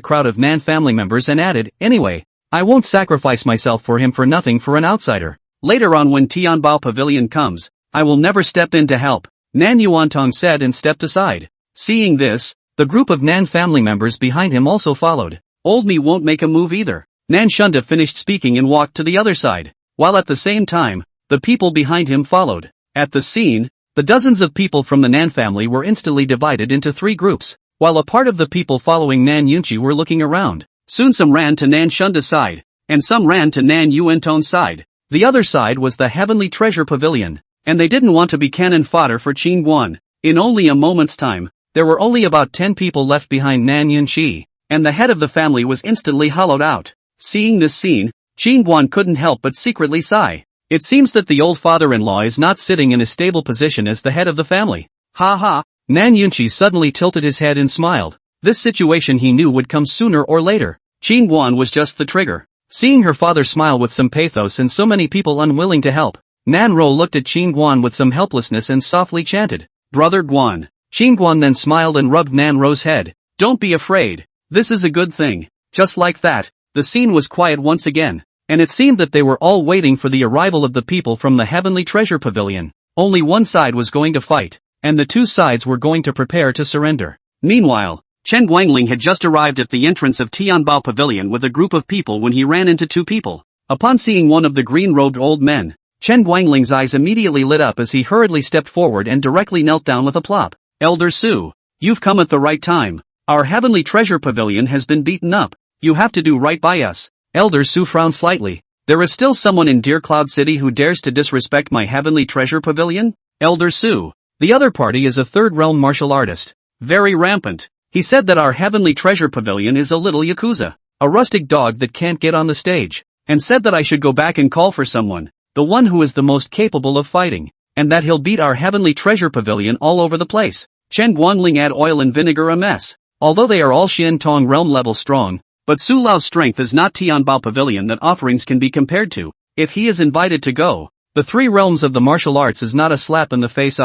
crowd of Nan family members and added, "Anyway, I won't sacrifice myself for him for nothing for an outsider. Later on when Tianbao Pavilion comes, I will never step in to help," Nan Yuantong said and stepped aside. Seeing this, the group of Nan family members behind him also followed. "Old me won't make a move either." Nan Shunda finished speaking and walked to the other side, while at the same time, the people behind him followed. At the scene, the dozens of people from the Nan family were instantly divided into 3 groups, while a part of the people following Nan Yunchi were looking around. Soon some ran to Nan Shunda's side, and some ran to Nan Yuantong's side. The other side was the heavenly treasure pavilion, and they didn't want to be cannon fodder for Qin Guan. In only a moment's time, there were only about 10 people left behind Nan Yunchi, and the head of the family was instantly hollowed out. Seeing this scene, Qin Guan couldn't help but secretly sigh. It seems that the old father-in-law is not sitting in a stable position as the head of the family. Ha ha! Nan Yunchi suddenly tilted his head and smiled. This situation he knew would come sooner or later. Qin Guan was just the trigger. Seeing her father smile with some pathos and so many people unwilling to help, Nan Ro looked at Qin Guan with some helplessness and softly chanted, "Brother Guan." Qin Guan then smiled and rubbed Nan Ro's head. "Don't be afraid. This is a good thing." Just like that, the scene was quiet once again, and it seemed that they were all waiting for the arrival of the people from the Heavenly Treasure Pavilion. Only one side was going to fight, and the two sides were going to prepare to surrender. Meanwhile, Chen Guangling had just arrived at the entrance of Tianbao Pavilion with a group of people when he ran into two people. Upon seeing one of the green-robed old men, Chen Guangling's eyes immediately lit up as he hurriedly stepped forward and directly knelt down with a plop. "Elder Su, you've come at the right time. Our Heavenly Treasure Pavilion has been beaten up. You have to do right by us." Elder Su frowned slightly. "There is still someone in Deer Cloud City who dares to disrespect my Heavenly Treasure Pavilion? Elder Su, the other party is a third realm martial artist. Very rampant. He said that our Heavenly Treasure Pavilion is a little yakuza, a rustic dog that can't get on the stage, and said that I should go back and call for someone, the one who is the most capable of fighting, and that he'll beat our Heavenly Treasure Pavilion all over the place." Chen Guangling add oil and vinegar a mess. Although they are all Xian Tong realm level strong, but Su Lao's strength is not Tianbao Pavilion that offerings can be compared to. If he is invited to go, the three realms of the martial arts is not a slap in the face.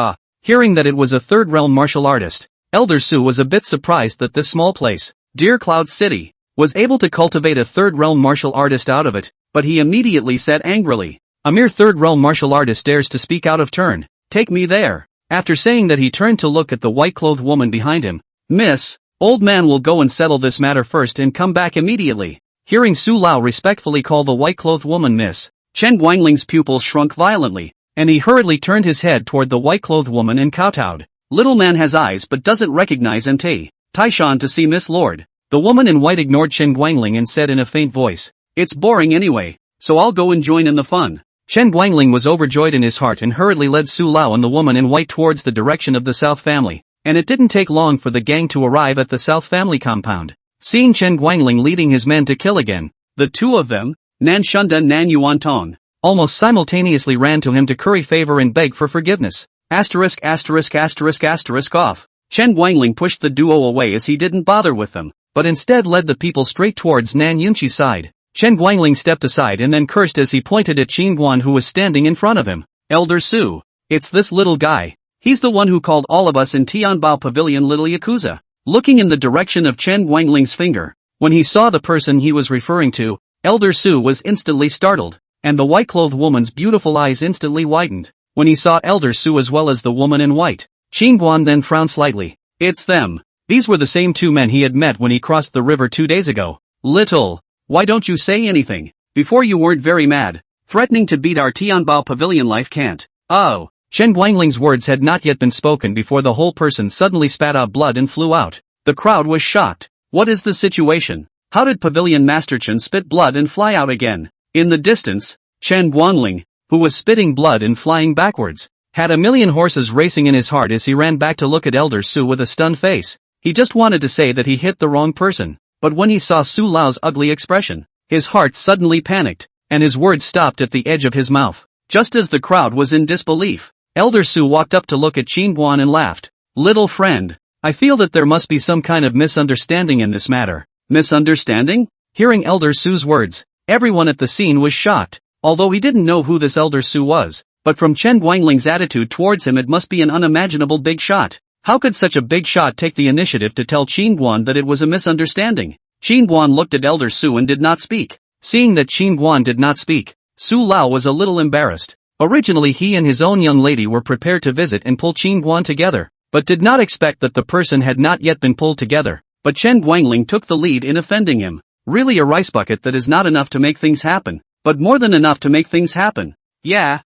Hearing that it was a third realm martial artist, Elder Su was a bit surprised that this small place, Deer Cloud City, was able to cultivate a third realm martial artist out of it, but he immediately said angrily, "A mere third realm martial artist dares to speak out of turn. Take me there." After saying that, he turned to look at the white-clothed woman behind him. "Miss, old man will go and settle this matter first and come back immediately." Hearing Su Lao respectfully call the white-clothed woman Miss, Chen Guangling's pupils shrunk violently, and he hurriedly turned his head toward the white-clothed woman and kowtowed. "Little man has eyes but doesn't recognize Taishan to see Miss Lord." The woman in white ignored Chen Guangling and said in a faint voice, "It's boring anyway, so I'll go and join in the fun." Chen Guangling was overjoyed in his heart and hurriedly led Su Lao and the woman in white towards the direction of the South family, and it didn't take long for the gang to arrive at the South family compound. Seeing Chen Guangling leading his men to kill again, the two of them, Nan Shunda and Nan Yuan Tong, almost simultaneously ran to him to curry favor and beg for forgiveness. Asterisk asterisk asterisk asterisk off. Chen Guangling pushed the duo away as he didn't bother with them, but instead led the people straight towards Nan Yunqi's side. Chen Guangling stepped aside and then cursed as he pointed at Qin Guan who was standing in front of him. "Elder Su, it's this little guy. He's the one who called all of us in Tianbao Pavilion little yakuza." Looking in the direction of Chen Guangling's finger, when he saw the person he was referring to, Elder Su was instantly startled, and the white-clothed woman's beautiful eyes instantly widened when he saw Elder Su as well as the woman in white. Qin Guan then frowned slightly. It's them. These were the same two men he had met when he crossed the river 2 days ago. "Little, why don't you say anything? Before you weren't very mad, threatening to beat our Tianbao Pavilion life can't." "Oh." Chen Guangling's words had not yet been spoken before the whole person suddenly spat out blood and flew out. The crowd was shocked. What is the situation? How did Pavilion Master Chen spit blood and fly out again? In the distance, Chen Guangling, who was spitting blood and flying backwards, had a million horses racing in his heart as he ran back to look at Elder Su with a stunned face. He just wanted to say that he hit the wrong person, but when he saw Su Lao's ugly expression, his heart suddenly panicked, and his words stopped at the edge of his mouth. Just as the crowd was in disbelief, Elder Su walked up to look at Qin Guan and laughed. "Little friend, I feel that there must be some kind of misunderstanding in this matter." "Misunderstanding?" Hearing Elder Su's words, everyone at the scene was shocked, although he didn't know who this Elder Su was, but from Chen Guangling's attitude towards him it must be an unimaginable big shot. How could such a big shot take the initiative to tell Qin Guan that it was a misunderstanding? Qin Guan looked at Elder Su and did not speak. Seeing that Qin Guan did not speak, Su Lao was a little embarrassed. Originally he and his own young lady were prepared to visit and pull Qin Guan together, but did not expect that the person had not yet been pulled together. But Chen Guangling took the lead in offending him. Really a rice bucket that is not enough to make things happen, but more than enough to make things happen. Yeah,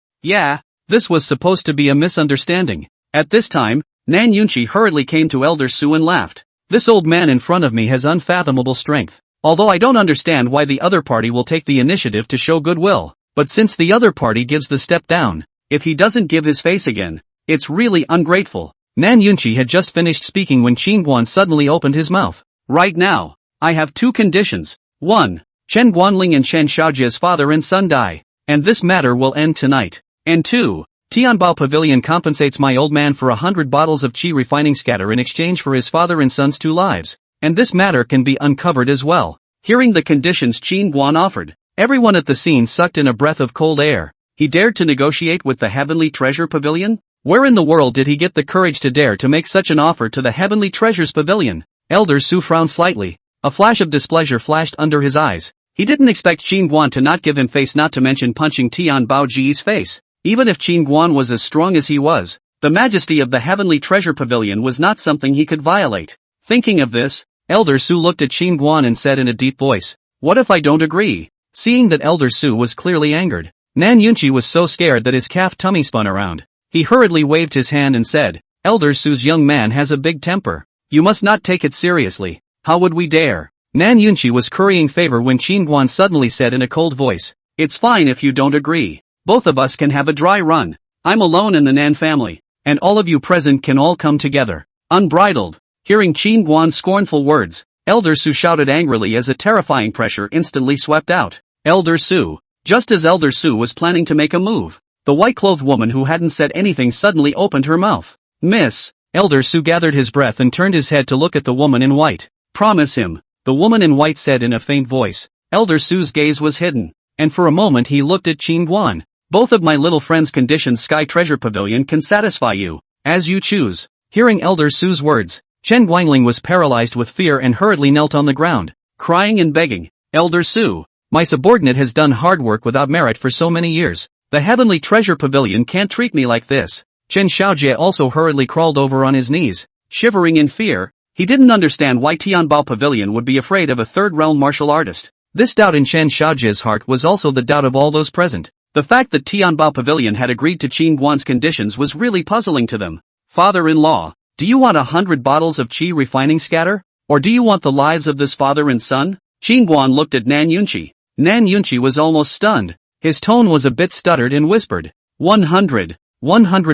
this was supposed to be a misunderstanding. At this time, Nan Yunqi hurriedly came to Elder Su and laughed. "This old man in front of me has unfathomable strength. Although I don't understand why the other party will take the initiative to show goodwill, but since the other party gives the step down, if he doesn't give his face again, it's really ungrateful." Nan Yunqi had just finished speaking when Qin Guan suddenly opened his mouth. "Right now, I have 2 conditions. 1. Chen Guanling and Chen Shaojia's father and son die, and this matter will end tonight. And 2. Tianbao Pavilion compensates my old man for 100 bottles of qi refining scatter in exchange for his father and son's 2 lives, and this matter can be uncovered as well." Hearing the conditions Qin Guan offered, Everyone at the scene sucked in a breath of cold air. He dared to negotiate with the Heavenly Treasure Pavilion? Where in the world did he get the courage to dare to make such an offer to the Heavenly Treasures Pavilion? Elder Su frowned slightly. A flash of displeasure flashed under his eyes. He didn't expect Qin Guan to not give him face, not to mention punching Tianbao Ji's face. Even if Qin Guan was as strong as he was, the majesty of the Heavenly Treasure Pavilion was not something he could violate. Thinking of this, Elder Su looked at Qin Guan and said in a deep voice, "What if I don't agree?" Seeing that Elder Su was clearly angered, Nan Yunqi was so scared that his calf tummy spun around. He hurriedly waved his hand and said, "Elder Su's young man has a big temper. You must not take it seriously. How would we dare?" Nan Yunqi was currying favor when Qin Guan suddenly said in a cold voice, "It's fine if you don't agree. Both of us can have a dry run. I'm alone in the Nan family, and all of you present can all come together. Unbridled." Hearing Qin Guan's scornful words, Elder Su shouted angrily as a terrifying pressure instantly swept out. Elder Su. Just as Elder Su was planning to make a move, the white-clothed woman who hadn't said anything suddenly opened her mouth. "Miss." Elder Su gathered his breath and turned his head to look at the woman in white. "Promise him," the woman in white said in a faint voice. Elder Su's gaze was hidden, and for a moment he looked at Qin Guan. "Both of my little friend's conditions Sky Treasure Pavilion can satisfy you, as you choose." Hearing Elder Su's words, Chen Guangling was paralyzed with fear and hurriedly knelt on the ground, crying and begging, "Elder Su, my subordinate has done hard work without merit for so many years. The Heavenly Treasure Pavilion can't treat me like this." Chen Xiaojie also hurriedly crawled over on his knees, shivering in fear. He didn't understand why Tianbao Pavilion would be afraid of a third-realm martial artist. This doubt in Chen Xiaojie's heart was also the doubt of all those present. The fact that Tianbao Pavilion had agreed to Qin Guan's conditions was really puzzling to them. "Father-in-law, do you want 100 bottles of qi refining scatter? Or do you want the lives of this father and son?" Qin Guan looked at Nan Yunqi. Nan Yunqi was almost stunned. His tone was a bit stuttered and whispered, 100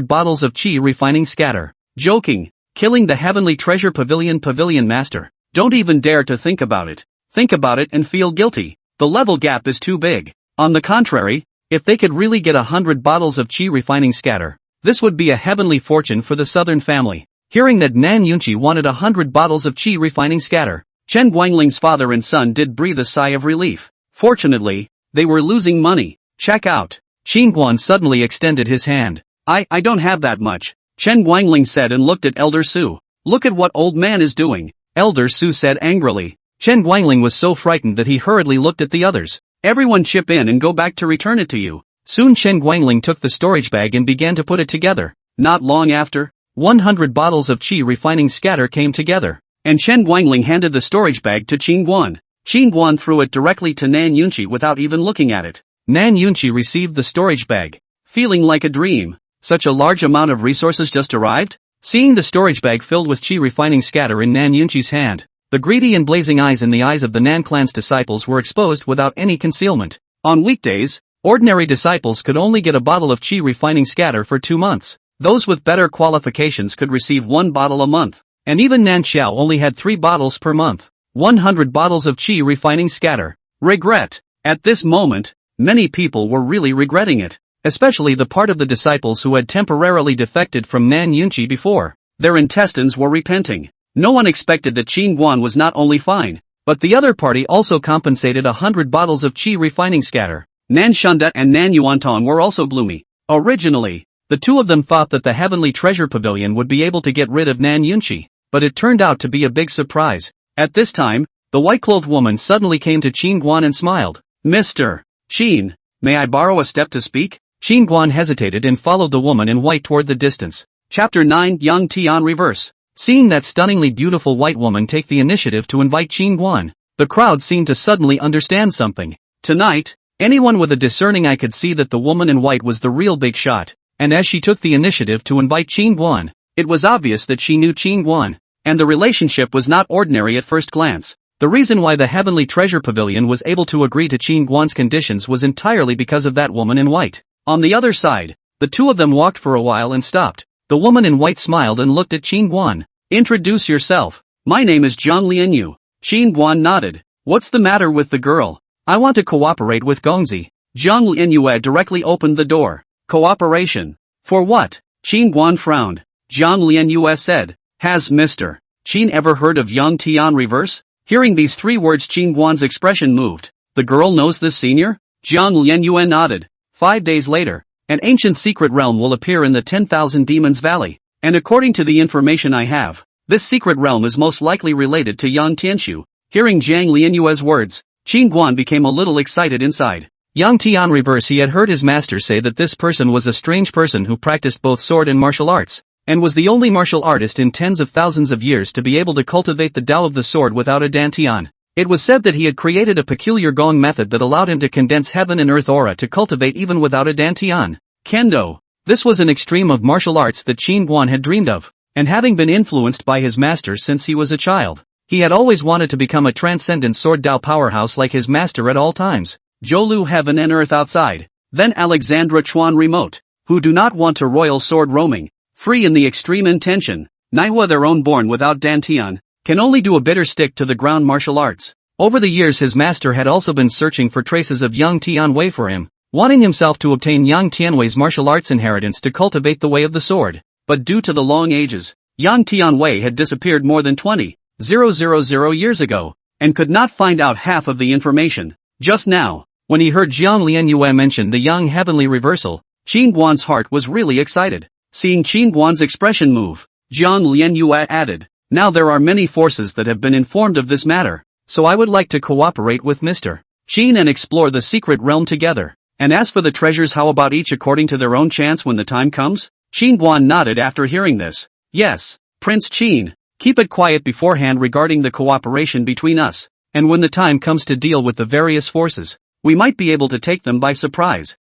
bottles of qi refining scatter. Joking. Killing the Heavenly Treasure Pavilion master. Don't even dare to think about it. Think about it and feel guilty. The level gap is too big. On the contrary, if they could really get 100 bottles of qi refining scatter, this would be a heavenly fortune for the southern family. Hearing that Nan Yunqi wanted 100 bottles of qi refining scatter, Chen Guangling's father and son did breathe a sigh of relief. Fortunately, they were losing money. "Check out." Qin Guan suddenly extended his hand. I don't have that much," Chen Guangling said and looked at Elder Su. "Look at what old man is doing," Elder Su said angrily. Chen Guangling was so frightened that he hurriedly looked at the others. "Everyone chip in and go back to return it to you." Soon Chen Guangling took the storage bag and began to put it together. Not long after, 100 bottles of qi refining scatter came together, and Chen Guangling handed the storage bag to Qin Guan. Qin Guan threw it directly to Nan Yunqi without even looking at it. Nan Yunqi received the storage bag, feeling like a dream. Such a large amount of resources just arrived? Seeing the storage bag filled with qi refining scatter in Nan Yunqi's hand, the greedy and blazing eyes in the eyes of the Nan clan's disciples were exposed without any concealment. On weekdays, ordinary disciples could only get a bottle of qi refining scatter for 2 months. Those with better qualifications could receive 1 bottle a month, and even Nan Xiao only had 3 bottles per month. 100 bottles of qi refining scatter. Regret. At this moment, many people were really regretting it, especially the part of the disciples who had temporarily defected from Nan Yunqi before. Their intestines were repenting. No one expected that Qin Guan was not only fine, but the other party also compensated 100 bottles of qi refining scatter. Nan Shandet and Nan Yuantong were also gloomy. Originally, the two of them thought that the Heavenly Treasure Pavilion would be able to get rid of Nan Yunqi, but it turned out to be a big surprise. At this time, the white-clothed woman suddenly came to Qin Guan and smiled. "Mr. Qin, may I borrow a step to speak?" Qin Guan hesitated and followed the woman in white toward the distance. Chapter 9 Young Tian Reverse. Seeing that stunningly beautiful white woman take the initiative to invite Qin Guan, the crowd seemed to suddenly understand something. Tonight, anyone with a discerning eye could see that the woman in white was the real big shot, and as she took the initiative to invite Qin Guan, it was obvious that she knew Qin Guan, and the relationship was not ordinary at first glance. The reason why the Heavenly Treasure Pavilion was able to agree to Qin Guan's conditions was entirely because of that woman in white. On the other side, the two of them walked for a while and stopped. The woman in white smiled and looked at Qin Guan. "Introduce yourself." "My name is Zhang Lianyu." Qin Guan nodded. "What's the matter with the girl?" "I want to cooperate with Gongzi." Zhang Lianyu directly opened the door. "Cooperation? For what?" Qin Guan frowned. Zhang Lianyu said, "Has Mr. Qin ever heard of Young Tian Reverse?" Hearing these 3 words, Qin Guan's expression moved. The girl knows this senior? Jiang Lianyuan nodded. 5 days later, an ancient secret realm will appear in the 10,000 Demons Valley. And according to the information I have, this secret realm is most likely related to Yang Tianshu. Hearing Jiang Lianyuan's words, Qin Guan became a little excited inside. Yang Tian reverse he had heard his master say that this person was a strange person who practiced both sword and martial arts, and was the only martial artist in tens of thousands of years to be able to cultivate the Tao of the sword without a dantian. It was said that he had created a peculiar gong method that allowed him to condense heaven and earth aura to cultivate even without a dantian. Kendo. This was an extreme of martial arts that Qin Guan had dreamed of, and having been influenced by his master since he was a child, he had always wanted to become a transcendent sword Tao powerhouse like his master at all times. Zhou heaven and earth outside. Then Alexandra Chuan remote. Who do not want a royal sword roaming, free in the extreme intention. Manhwa their own born without dantian, can only do a bitter stick to the ground martial arts. Over the years his master had also been searching for traces of Yang Tianwei for him, wanting himself to obtain Yang Tianwei's martial arts inheritance to cultivate the way of the sword. But due to the long ages, Yang Tianwei had disappeared more than 20,000 years ago, and could not find out half of the information. Just now, when he heard Jiang Lianyue mention the Yang heavenly reversal, Qin Guan's heart was really excited. Seeing Qin Guan's expression move, Jiang Lianyue added, now there are many forces that have been informed of this matter, so I would like to cooperate with Mr. Qin and explore the secret realm together. And as for the treasures, how about each according to their own chance when the time comes? Qin Guan nodded after hearing this. Yes, Prince Qin, keep it quiet beforehand regarding the cooperation between us, and when the time comes to deal with the various forces, we might be able to take them by surprise.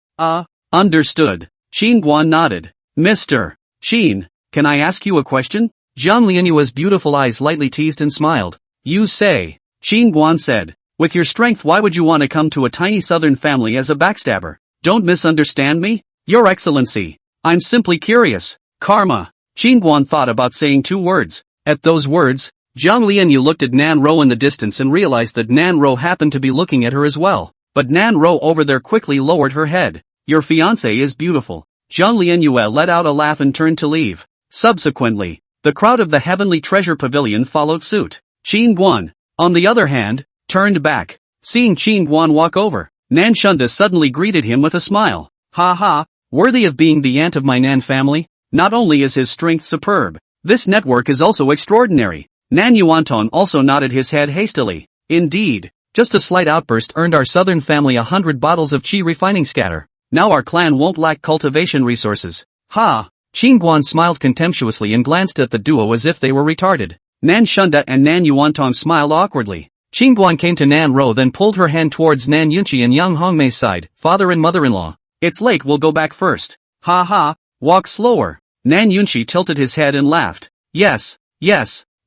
Understood. Qin Guan nodded. Mr. Qin, can I ask you a question? Jiang Lianyue's beautiful eyes lightly teased and smiled. You say, Qin Guan said, with your strength why would you want to come to a tiny southern family as a backstabber? Don't misunderstand me, Your Excellency. I'm simply curious. Karma. Qin Guan thought about saying 2 words. At those words, Jiang Lianyu looked at Nan Ro in the distance and realized that Nan Ro happened to be looking at her as well. But Nan Ro over there quickly lowered her head. Your fiancé is beautiful. Jiang Lianyue let out a laugh and turned to leave. Subsequently, the crowd of the Heavenly Treasure Pavilion followed suit. Qin Guan, on the other hand, turned back. Seeing Qin Guan walk over, Nan Shunda suddenly greeted him with a smile. Ha ha, worthy of being the aunt of my Nan family. Not only is his strength superb, this network is also extraordinary. Nan Yuanton also nodded his head hastily. Indeed, just a slight outburst earned our southern family 100 bottles of qi refining scatter. Now our clan won't lack cultivation resources. Ha! Qin Guan smiled contemptuously and glanced at the duo as if they were retarded. Nan Shunda and Nan Yuanton smiled awkwardly. Qin Guan came to Nan Ro then pulled her hand towards Nan Yunqi and Yang Hongmei's side, father and mother-in-law. It's late, we'll go back first. Ha ha, walk slower. Nan Yunqi tilted his head and laughed. Yes,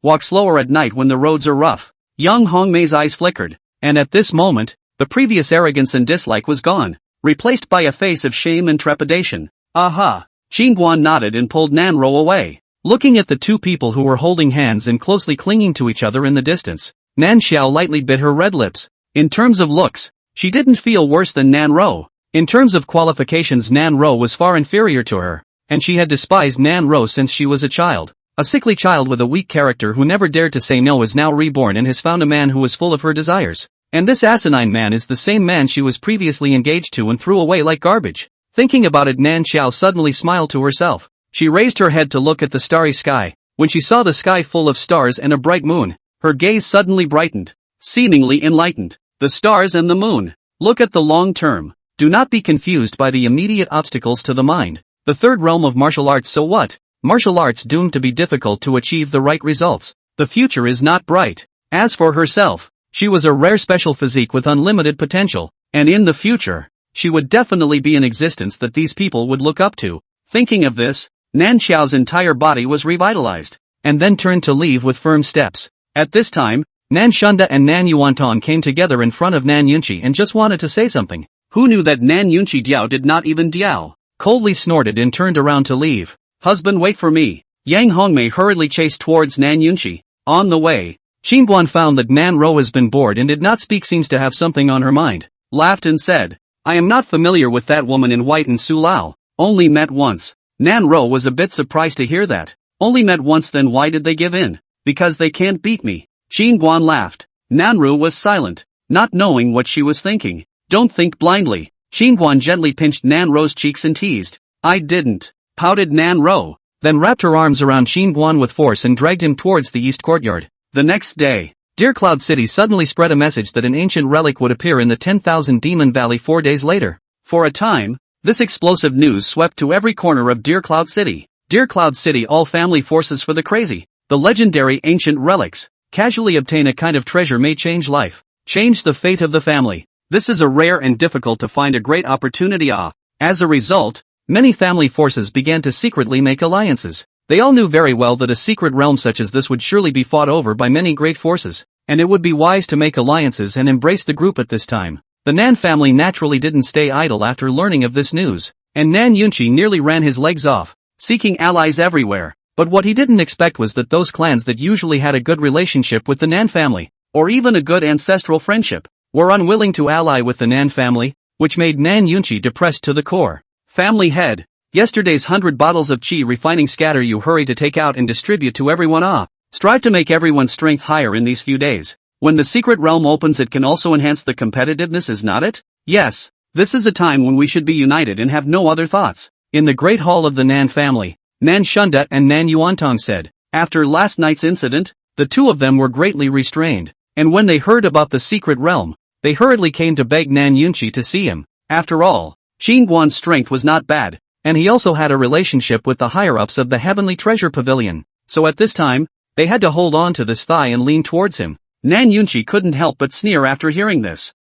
walk slower at night when the roads are rough. Yang Hongmei's eyes flickered, and at this moment, the previous arrogance and dislike was gone, replaced by a face of shame and trepidation. Aha! Qin Guan nodded and pulled Nan Ro away. Looking at the 2 people who were holding hands and closely clinging to each other in the distance, Nan Xiao lightly bit her red lips. In terms of looks, she didn't feel worse than Nan Ro. In terms of qualifications, Nan Ro was far inferior to her, and she had despised Nan Ro since she was a child. A sickly child with a weak character who never dared to say no is now reborn and has found a man who is full of her desires. And this asinine man is the same man she was previously engaged to and threw away like garbage. Thinking about it, Nan Xiao suddenly smiled to herself. She raised her head to look at the starry sky. When she saw the sky full of stars and a bright moon, her gaze suddenly brightened, seemingly enlightened. The stars and the moon. Look at the long term. Do not be confused by the immediate obstacles to the mind. The third realm of martial arts, so what? Martial arts doomed to be difficult to achieve the right results. The future is not bright. As for herself, she was a rare special physique with unlimited potential, and in the future, she would definitely be an existence that these people would look up to. Thinking of this, Nan Xiao's entire body was revitalized, and then turned to leave with firm steps. At this time, Nan Shunda and Nan Yuanton came together in front of Nan Yunqi and just wanted to say something. Who knew that Nan Yunqi Diao did not even Diao? Coldly snorted and turned around to leave. Husband, wait for me. Yang Hongmei hurriedly chased towards Nan Yunqi. On the way, Qin Guan found that Nan Ro has been bored and did not speak, seems to have something on her mind. Laughed and said, I am not familiar with that woman in white and Su Lao. Only met once. Nan Ro was a bit surprised to hear that. Only met once, then why did they give in? Because they can't beat me. Qin Guan laughed. Nan Ru was silent. not knowing what she was thinking. Don't think blindly. Qingguan gently pinched Nan Ro's cheeks and teased. I didn't, pouted Nan Ro, then wrapped her arms around Qingguan with force and dragged him towards the east courtyard. The next day, Deer Cloud City suddenly spread a message that an ancient relic would appear in the 10,000 Demon Valley 4 days later. For a time, this explosive news swept to every corner of Deer Cloud City. Deer Cloud City, all family forces for the crazy. The legendary ancient relics. Casually obtain a kind of treasure may change life. Change the fate of the family. This is a rare and difficult to find a great opportunity. As a result, many family forces began to secretly make alliances. They all knew very well that a secret realm such as this would surely be fought over by many great forces, and it would be wise to make alliances and embrace the group at this time. The Nan family naturally didn't stay idle after learning of this news, and Nan Yunqi nearly ran his legs off, seeking allies everywhere. But what he didn't expect was that those clans that usually had a good relationship with the Nan family, or even a good ancestral friendship, were unwilling to ally with the Nan family, which made Nan Yunqi depressed to the core. Family head, yesterday's 100 bottles of qi refining scatter you hurry to take out and distribute to everyone. Strive to make everyone's strength higher in these few days. When the secret realm opens, it can also enhance the competitiveness, is not it? Yes, this is a time when we should be united and have no other thoughts. In the great hall of the Nan family, Nan Shunda and Nan Yuantong said, after last night's incident, the two of them were greatly restrained, and when they heard about the secret realm, they hurriedly came to beg Nan Yunqi to see him. After all, Qingguan's strength was not bad, and he also had a relationship with the higher-ups of the Heavenly Treasure Pavilion, so at this time, they had to hold on to this thigh and lean towards him. Nan Yunqi couldn't help but sneer after hearing this.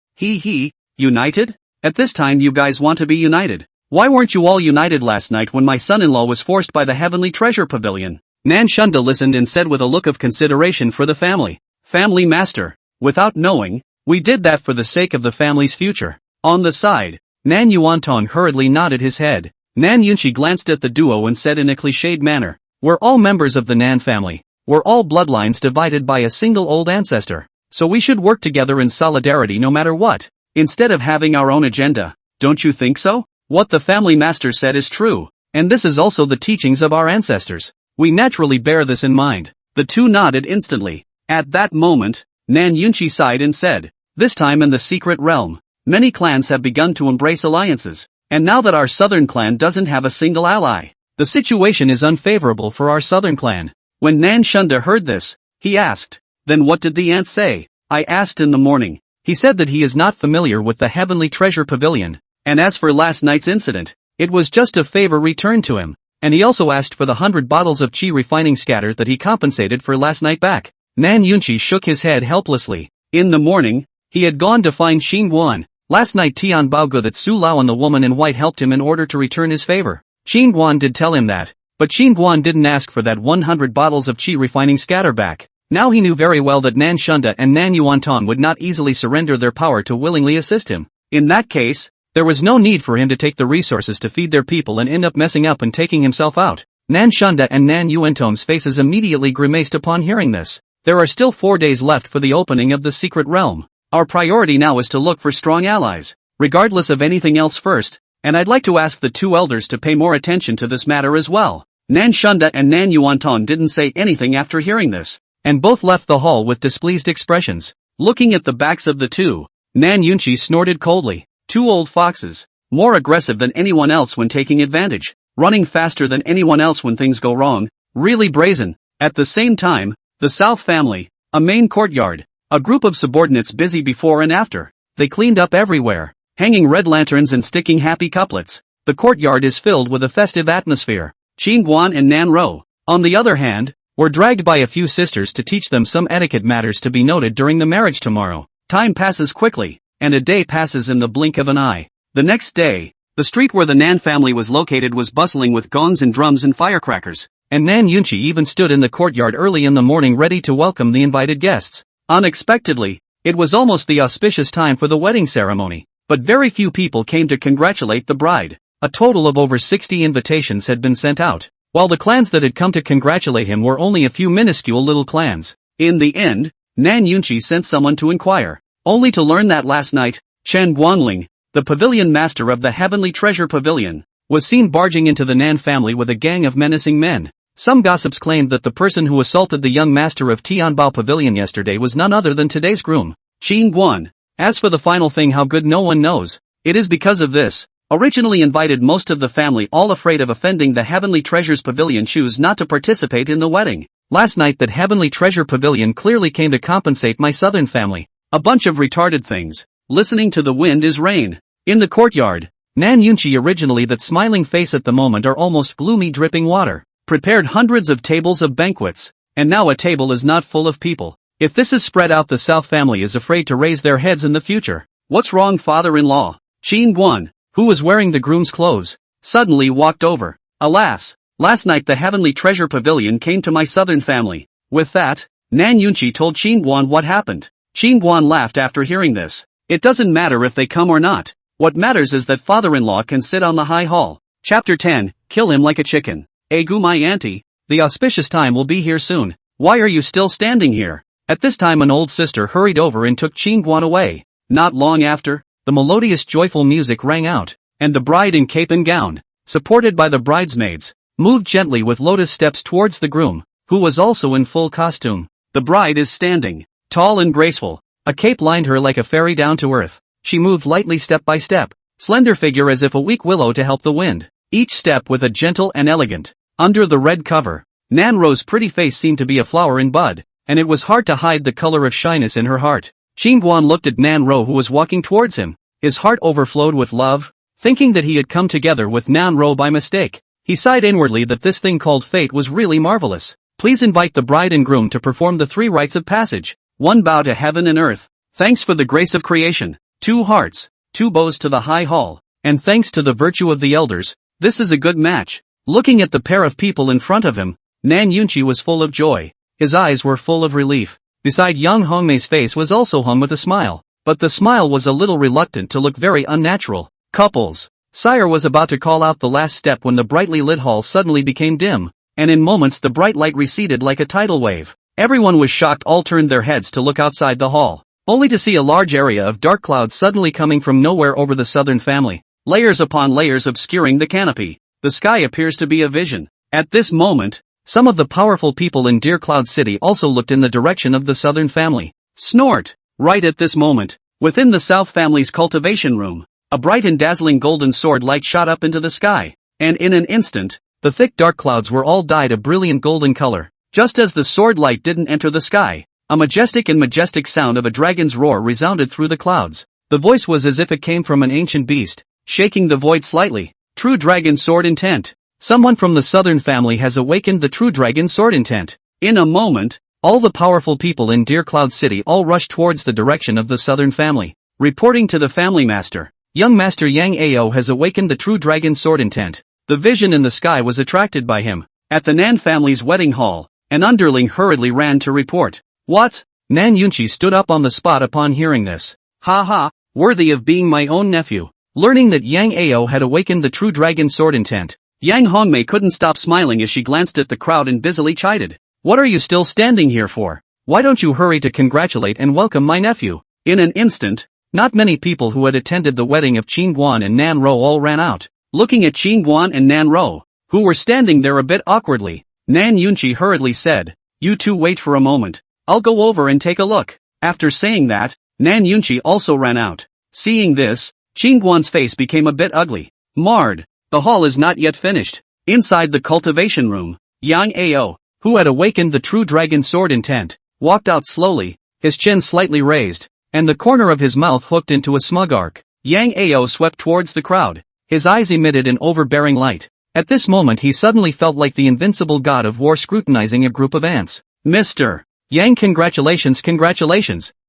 United? At this time you guys want to be united. Why weren't you all united last night when my son-in-law was forced by the Heavenly Treasure Pavilion? Nan Shunda listened and said with a look of consideration for the family. Family master, without knowing, we did that for the sake of the family's future. On the side, Nan Yuantong hurriedly nodded his head. Nan Yunqi glanced at the duo and said in a cliched manner, we're all members of the Nan family. We're all bloodlines divided by a single old ancestor, so we should work together in solidarity no matter what, instead of having our own agenda. Don't you think so? What the family master said is true, and this is also the teachings of our ancestors. We naturally bear this in mind. The two nodded instantly. At that moment, Nan Yunqi sighed and said, this time in the secret realm, many clans have begun to embrace alliances, and now that our southern clan doesn't have a single ally, the situation is unfavorable for our southern clan. When Nan Shunda heard this, he asked, then what did the ant say? I asked in the morning. He said that he is not familiar with the Heavenly Treasure Pavilion, and as for last night's incident, it was just a favor returned to him, and he also asked for the 100 bottles of qi refining scatter that he compensated for last night back. Nan Yunqi shook his head helplessly. In the morning, he had gone to find Qingguan. Last night Tianbao Pavilion that Su Lao and the woman in white helped him in order to return his favor. Qingguan did tell him that. But Qingguan didn't ask for that 100 bottles of qi refining scatter back. Now he knew very well that Nan Shunda and Nan Yuantong would not easily surrender their power to willingly assist him. In that case, there was no need for him to take the resources to feed their people and end up messing up and taking himself out. Nan Shunda and Nan Yuantong's faces immediately grimaced upon hearing this. There are still 4 days left for the opening of the secret realm. Our priority now is to look for strong allies, regardless of anything else first. And I'd like to ask the two elders to pay more attention to this matter as well. Nan Shunda and Nan Yuantong didn't say anything after hearing this, and both left the hall with displeased expressions. Looking at the backs of the two, Nan Yunqi snorted coldly. Two old foxes, more aggressive than anyone else when taking advantage, running faster than anyone else when things go wrong, really brazen. At the same time, the South family, a main courtyard, a group of subordinates busy before and after. They cleaned up everywhere, hanging red lanterns and sticking happy couplets. The courtyard is filled with a festive atmosphere. Qingguan and Nan Ro, on the other hand, were dragged by a few sisters to teach them some etiquette matters to be noted during the marriage tomorrow. Time passes quickly, and a day passes in the blink of an eye. The next day, the street where the Nan family was located was bustling with gongs and drums and firecrackers, and Nan Yunqi even stood in the courtyard early in the morning ready to welcome the invited guests. Unexpectedly, it was almost the auspicious time for the wedding ceremony, but very few people came to congratulate the bride. A total of over 60 invitations had been sent out, while the clans that had come to congratulate him were only a few minuscule little clans. In the end, Nan Yunqi sent someone to inquire, only to learn that last night, Chen Guangling, the pavilion master of the Heavenly Treasure Pavilion, was seen barging into the Nan family with a gang of menacing men. Some gossips claimed that the person who assaulted the young master of Tianbao Pavilion yesterday was none other than today's groom. Qingguan, As for the final thing, how good, no one knows. It is because of this. Originally invited most of the family, all afraid of offending the Heavenly Treasures Pavilion, choose not to participate in the wedding. Last night that Heavenly Treasure Pavilion clearly came to compensate my southern family. A bunch of retarded things. Listening to the wind is rain. In the courtyard, Nan Yunchi, originally that smiling face at the moment are almost gloomy, dripping water. Prepared hundreds of tables of banquets. And now a table is not full of people. If this is spread out, the South family is afraid to raise their heads in the future. What's wrong? Father-in-law, Qin Guan, who was wearing the groom's clothes, suddenly walked over. Alas, last night the Heavenly Treasure Pavilion came to my southern family. With that, Nan Yunchi told Qin Guan what happened. Qin Guan laughed after hearing this. It doesn't matter if they come or not. What matters is that father-in-law can sit on the high hall. Chapter 10, Kill him like a chicken. Egu my auntie, the auspicious time will be here soon. Why are you still standing here? At this time an old sister hurried over and took Qin Guan away. Not long after, the melodious joyful music rang out, and the bride in cape and gown, supported by the bridesmaids, moved gently with lotus steps towards the groom, who was also in full costume. The bride is standing, tall and graceful. A cape lined her like a fairy down to earth. She moved lightly step by step, slender figure as if a weak willow to help the wind. Each step with a gentle and elegant. Under the red cover, Nan Ro's pretty face seemed to be a flower in bud, and it was hard to hide the color of shyness in her heart. Qin Guan looked at Nan Ro, who was walking towards him. His heart overflowed with love, thinking that he had come together with Nan Ro by mistake. He sighed inwardly that this thing called fate was really marvelous. Please invite the bride and groom to perform the 3 rites of passage. 1 bow to heaven and earth. Thanks for the grace of creation. 2 hearts. 2 bows to the high hall. And thanks to the virtue of the elders. This is a good match. Looking at the pair of people in front of him, Nan Yunchi was full of joy. His eyes were full of relief. Beside Yang Hongmei's face was also hung with a smile. But the smile was a little reluctant to look very unnatural. Couples. Sire was about to call out the last step when the brightly lit hall suddenly became dim, and in moments the bright light receded like a tidal wave. Everyone was shocked, all turned their heads to look outside the hall, only to see a large area of dark clouds suddenly coming from nowhere over the southern family. Layers upon layers obscuring the canopy. The sky appears to be a vision. At this moment, some of the powerful people in Deer Cloud City also looked in the direction of the southern family. Snort! Right at this moment, within the south family's cultivation room, a bright and dazzling golden sword light shot up into the sky, and in an instant, the thick dark clouds were all dyed a brilliant golden color. Just as the sword light didn't enter the sky, a majestic sound of a dragon's roar resounded through the clouds. The voice was as if it came from an ancient beast, shaking the void slightly. True dragon sword intent. Someone from the southern family has awakened the true dragon sword intent. In a moment, all the powerful people in Deer Cloud City all rushed towards the direction of the southern family. Reporting to the family master, young Master Yang Ao has awakened the true dragon sword intent. The vision in the sky was attracted by him. At the Nan family's wedding hall, an underling hurriedly ran to report. What? Nan Yunchi stood up on the spot upon hearing this. Ha ha, worthy of being my own nephew. Learning that Yang Ao had awakened the true dragon sword intent, Yang Hongmei couldn't stop smiling as she glanced at the crowd and busily chided. What are you still standing here for? Why don't you hurry to congratulate and welcome my nephew? In an instant, not many people who had attended the wedding of Qin Guan and Nan Ro all ran out. Looking at Qin Guan and Nan Ro, who were standing there a bit awkwardly, Nan Yunchi hurriedly said, "You two wait for a moment. I'll go over and take a look." After saying that, Nan Yunchi also ran out. Seeing this, Qin Guan's face became a bit ugly. Marred. The hall is not yet finished. Inside the cultivation room, Yang Ao, who had awakened the true dragon sword intent, walked out slowly, his chin slightly raised, and the corner of his mouth hooked into a smug arc. Yang Ao swept towards the crowd. His eyes emitted an overbearing light. At this moment he suddenly felt like the invincible god of war scrutinizing a group of ants. Mr. Yang, congratulations.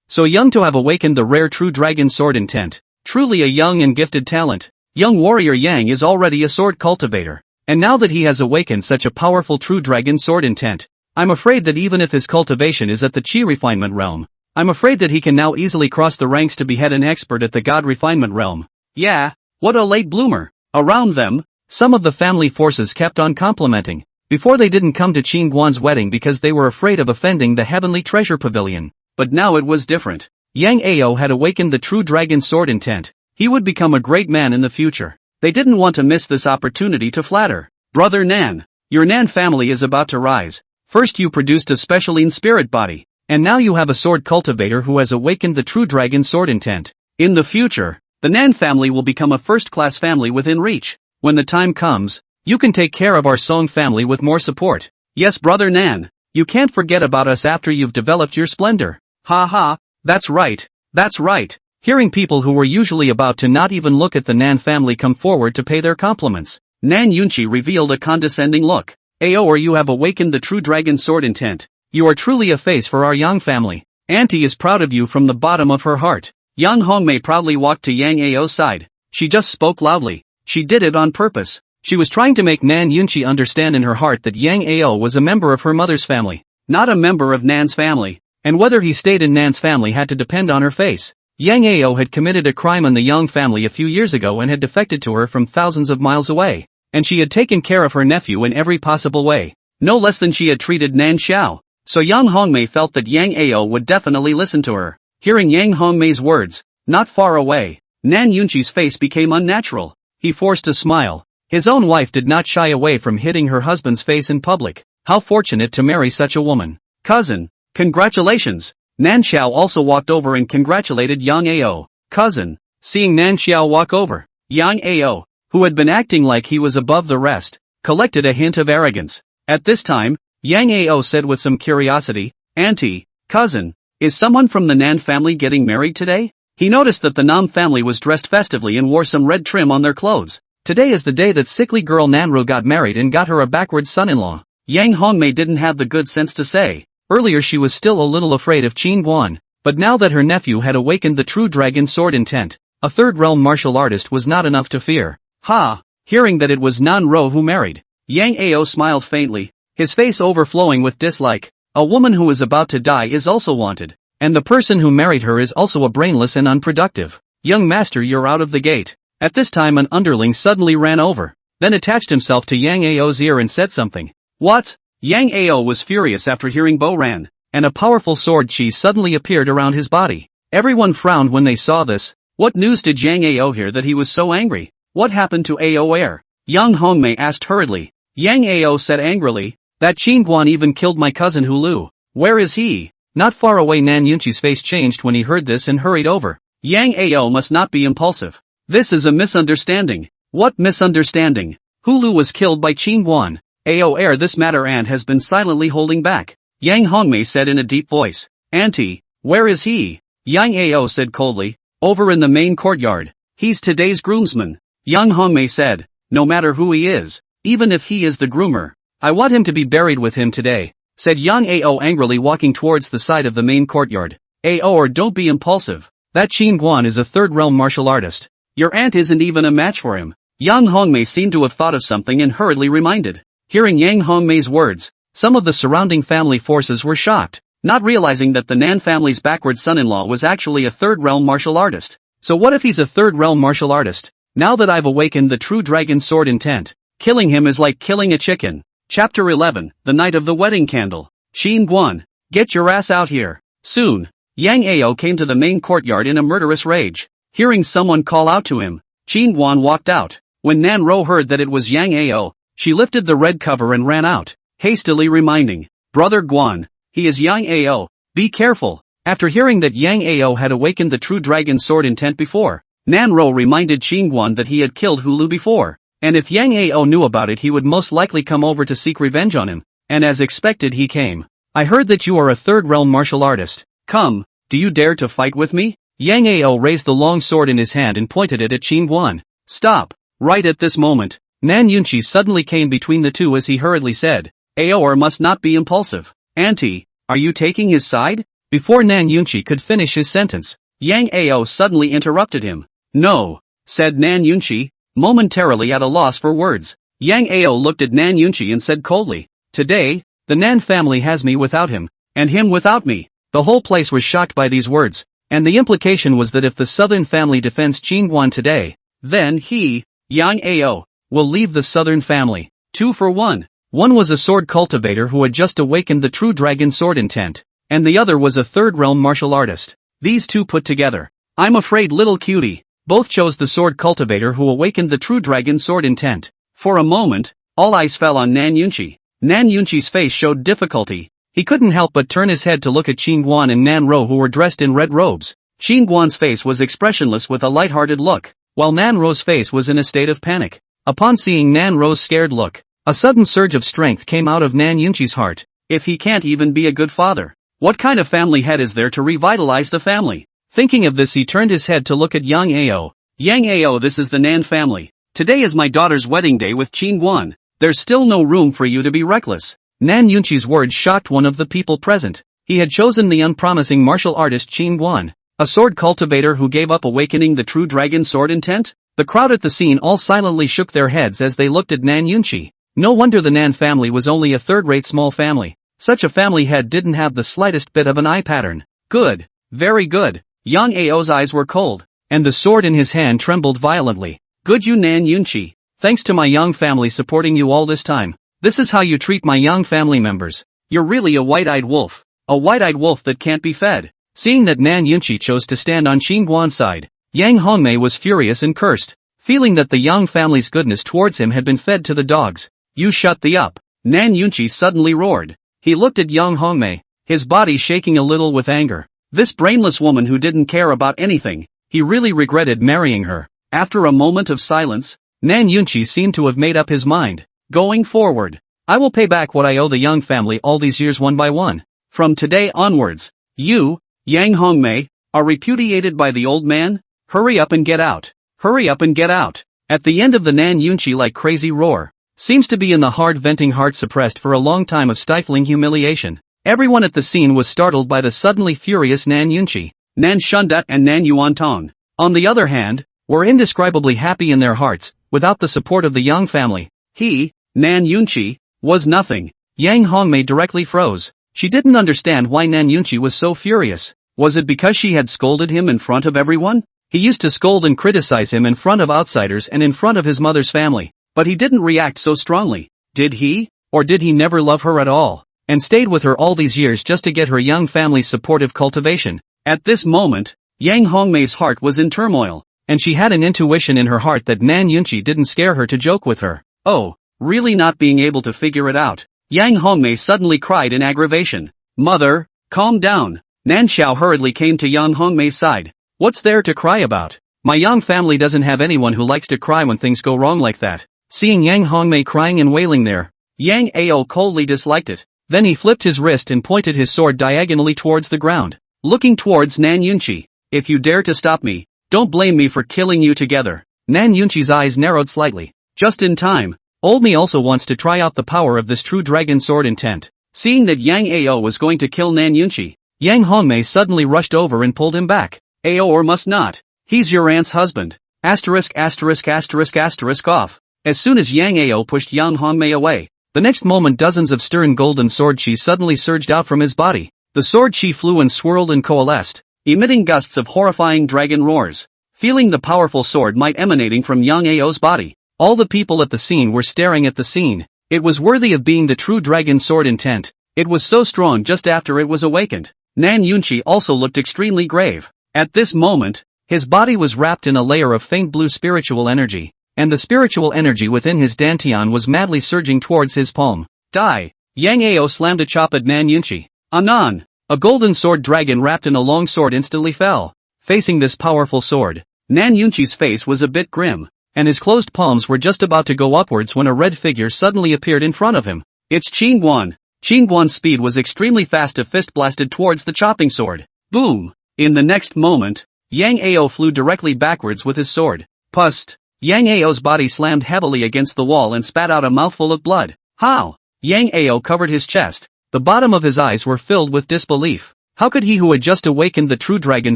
So young to have awakened the rare true dragon sword intent. Truly a young and gifted talent. Young warrior Yang is already a sword cultivator. And now that he has awakened such a powerful true dragon sword intent, I'm afraid that even if his cultivation is at the chi refinement realm, I'm afraid that he can now easily cross the ranks to be head and expert at the god refinement realm. Yeah, what a late bloomer. Around them, some of the family forces kept on complimenting. Before they didn't come to Qin Guan's wedding because they were afraid of offending the Heavenly Treasure Pavilion. But now it was different. Yang Ao had awakened the true dragon sword intent. He would become a great man in the future. They didn't want to miss this opportunity to flatter. Brother Nan, your Nan family is about to rise. First you produced a special in spirit body. and now you have a sword cultivator who has awakened the true dragon sword intent. In the future, the Nan family will become a first-class family within reach. When the time comes, you can take care of our Song family with more support. Yes, brother Nan, you can't forget about us after you've developed your splendor. Ha ha, that's right, that's right. Hearing people who were usually about to not even look at the Nan family come forward to pay their compliments, Nan Yunchi revealed a condescending look. Or you have awakened the true dragon sword intent. You are truly a face for our Yang family. Auntie is proud of you from the bottom of her heart. Yang Hongmei proudly walked to Yang Ao's side. She just spoke loudly. She did it on purpose. She was trying to make Nan Yunchi understand in her heart that Yang Ao was a member of her mother's family, not a member of Nan's family, and whether he stayed in Nan's family had to depend on her face. Yang Ao had committed a crime on the Yang family a few years ago and had defected to her from thousands of miles away, and she had taken care of her nephew in every possible way, no less than she had treated Nan Xiao. So Yang Hongmei felt that Yang Ao would definitely listen to her. Hearing Yang Hongmei's words, not far away, Nan Yunchi's face became unnatural. He forced a smile. His own wife did not shy away from hitting her husband's face in public. How fortunate to marry such a woman. Cousin, congratulations. Nan Xiao also walked over and congratulated Yang Ao. Cousin. Seeing Nan Xiao walk over, Yang Ao, who had been acting like he was above the rest, collected a hint of arrogance. At this time, Yang Ao said with some curiosity, Auntie, cousin, is someone from the Nan family getting married today? He noticed that the Nam family was dressed festively and wore some red trim on their clothes. Today is the day that sickly girl Nanro got married and got her a backward son-in-law. Yang Hongmei didn't have the good sense to say. Earlier she was still a little afraid of Qin Guan, but now that her nephew had awakened the true dragon sword intent, a third-realm martial artist was not enough to fear. Ha! Hearing that it was Nanro who married, Yang Ao smiled faintly, his face overflowing with dislike. A woman who is about to die is also wanted, and the person who married her is also a brainless and unproductive. Young master, you're out of the gate. At this time an underling suddenly ran over, then attached himself to Yang Ao's ear and said something. What? Yang Ao was furious after hearing Bo Ran, and a powerful sword chi suddenly appeared around his body. Everyone frowned when they saw this. What news did Yang Ao hear that he was so angry? What happened to Ao Air? Yang Hongmei asked hurriedly. Yang Ao said angrily, that Qin Guan even killed my cousin Hulu. Where is he? Not far away. Nan Yunchi's face changed when he heard this and hurried over. Yang Ao must not be impulsive. This is a misunderstanding. What misunderstanding? Hulu was killed by Qin Guan. Ao Air, this matter Aunt has been silently holding back. Yang Hongmei said in a deep voice. Auntie, where is he? Yang Ao said coldly. Over in the main courtyard. He's today's groomsman. Yang Hongmei said. No matter who he is, even if he is the groomer, I want him to be buried with him today, said Yang Ao angrily, walking towards the side of the main courtyard. Ao, or don't be impulsive. That Qin Guan is a third-realm martial artist. Your aunt isn't even a match for him. Yang Hongmei seemed to have thought of something and hurriedly reminded. Hearing Yang Hongmei's words, some of the surrounding family forces were shocked, not realizing that the Nan family's backward son-in-law was actually a third-realm martial artist. So what if he's a third-realm martial artist? Now that I've awakened the true dragon sword intent, killing him is like killing a chicken. Chapter 11, The Night of the Wedding Candle. Qin Guan, get your ass out here. Soon, Yang Ao came to the main courtyard in a murderous rage. Hearing someone call out to him, Qin Guan walked out. When Nan Ro heard that it was Yang Ao, she lifted the red cover and ran out, hastily reminding, Brother Guan, he is Yang Ao, be careful. After hearing that Yang Ao had awakened the true dragon sword intent before, Nan Ro reminded Qin Guan that he had killed Hulu before, and if Yang Ao knew about it he would most likely come over to seek revenge on him, and as expected he came. I heard that you are a third-realm martial artist. Come, do you dare to fight with me? Yang Ao raised the long sword in his hand and pointed it at Qin Guan. Stop! Right at this moment, Nan Yunchi suddenly came between the two as he hurriedly said, Aoer must not be impulsive. Auntie, are you taking his side? Before Nan Yunchi could finish his sentence, Yang Ao suddenly interrupted him. No, said Nan Yunchi, momentarily at a loss for words. Yang Ao looked at Nan Yunchi and said coldly, Today, the Nan family has me without him, and him without me. The whole place was shocked by these words, and the implication was that if the southern family defends Qin Guan today, then he, Yang Ao, will leave the southern family. 2 for 1. One was a sword cultivator who had just awakened the true dragon sword intent, and the other was a third-realm martial artist. These two put together. I'm afraid little cutie. Both chose the sword cultivator who awakened the true dragon sword intent. For a moment, all eyes fell on Nan Yunchi. Nan Yunchi's face showed difficulty. He couldn't help but turn his head to look at Qin Guan and Nan Ro, who were dressed in red robes. Qin Guan's face was expressionless with a light-hearted look, while Nan Ro's face was in a state of panic. Upon seeing Nan Ro's scared look, a sudden surge of strength came out of Nan Yunqi's heart. If he can't even be a good father, what kind of family head is there to revitalize the family? Thinking of this, he turned his head to look at Yang Ao. Yang Ao, this is the Nan family. Today is my daughter's wedding day with Qin Guan. There's still no room for you to be reckless. Nan Yunqi's words shocked one of the people present. He had chosen the unpromising martial artist Qin Guan, a sword cultivator who gave up awakening the true dragon sword intent? The crowd at the scene all silently shook their heads as they looked at Nan Yunqi. No wonder the Nan family was only a third-rate small family. Such a family head didn't have the slightest bit of an eye pattern. Good. Very good. Yang Ao's eyes were cold, and the sword in his hand trembled violently. Good you Nan Yunqi. Thanks to my Yang family supporting you all this time. This is how you treat my Yang family members. You're really a white-eyed wolf. A white-eyed wolf that can't be fed. Seeing that Nan Yunqi chose to stand on Qin Guan's side, Yang Hongmei was furious and cursed, feeling that the Yang family's goodness towards him had been fed to the dogs. You shut the up. Nan Yunqi suddenly roared. He looked at Yang Hongmei, his body shaking a little with anger. This brainless woman who didn't care about anything, he really regretted marrying her. After a moment of silence, Nan Yunqi seemed to have made up his mind. Going forward, I will pay back what I owe the Yang family all these years one by one. From today onwards, you, Yang Hongmei, are repudiated by the old man. Hurry up and get out. Hurry up and get out. At the end of the Nan Yunqi like crazy roar, seems to be in the hard venting heart suppressed for a long time of stifling humiliation. Everyone at the scene was startled by the suddenly furious Nan Yunqi. Nan Shunda and Nan Yuantong, on the other hand, were indescribably happy in their hearts, without the support of the Yang family. He, Nan Yunqi, was nothing. Yang Hongmei directly froze. She didn't understand why Nan Yunqi was so furious. Was it because she had scolded him in front of everyone? He used to scold and criticize him in front of outsiders and in front of his mother's family, but he didn't react so strongly. Did he? Or did he never love her at all, and stayed with her all these years just to get her Yang family's supportive cultivation? At this moment, Yang Hongmei's heart was in turmoil, and she had an intuition in her heart that Nan Yunqi didn't scare her to joke with her. Oh, really not being able to figure it out, Yang Hongmei suddenly cried in aggravation. Mother, calm down. Nan Xiao hurriedly came to Yang Hongmei's side. What's there to cry about? My Yang family doesn't have anyone who likes to cry when things go wrong like that. Seeing Yang Hongmei crying and wailing there, Yang Ao coldly disliked it. Then he flipped his wrist and pointed his sword diagonally towards the ground, looking towards Nan Yunqi. If you dare to stop me, don't blame me for killing you together. Nan Yunqi's eyes narrowed slightly. Just in time. Old me also wants to try out the power of this true dragon sword intent. Seeing that Yang Ao was going to kill Nan Yunqi, Yang Hongmei suddenly rushed over and pulled him back. Ao or must not. He's your aunt's husband. Asterisk asterisk asterisk asterisk off. As soon as Yang Ao pushed Yang Hongmei away, the next moment dozens of stirring golden sword chi suddenly surged out from his body. The sword chi flew and swirled and coalesced, emitting gusts of horrifying dragon roars. Feeling the powerful sword might emanating from Yang Ao's body, all the people at the scene were staring at the scene. It was worthy of being the true dragon sword intent. It was so strong just after it was awakened. Nan Yunqi also looked extremely grave. At this moment, his body was wrapped in a layer of faint blue spiritual energy, and the spiritual energy within his dantian was madly surging towards his palm. Die! Yang Ao slammed a chop at Nan Yunqi. Anon! A golden sword dragon wrapped in a long sword instantly fell. Facing this powerful sword, Nan Yunqi's face was a bit grim, and his closed palms were just about to go upwards when a red figure suddenly appeared in front of him. It's Qin Guan. Qin Guan's speed was extremely fast. A fist blasted towards the chopping sword. Boom! In the next moment, Yang Ao flew directly backwards with his sword. Pust! Yang Ao's body slammed heavily against the wall and spat out a mouthful of blood. How? Yang Ao covered his chest. The bottom of his eyes were filled with disbelief. How could he who had just awakened the true dragon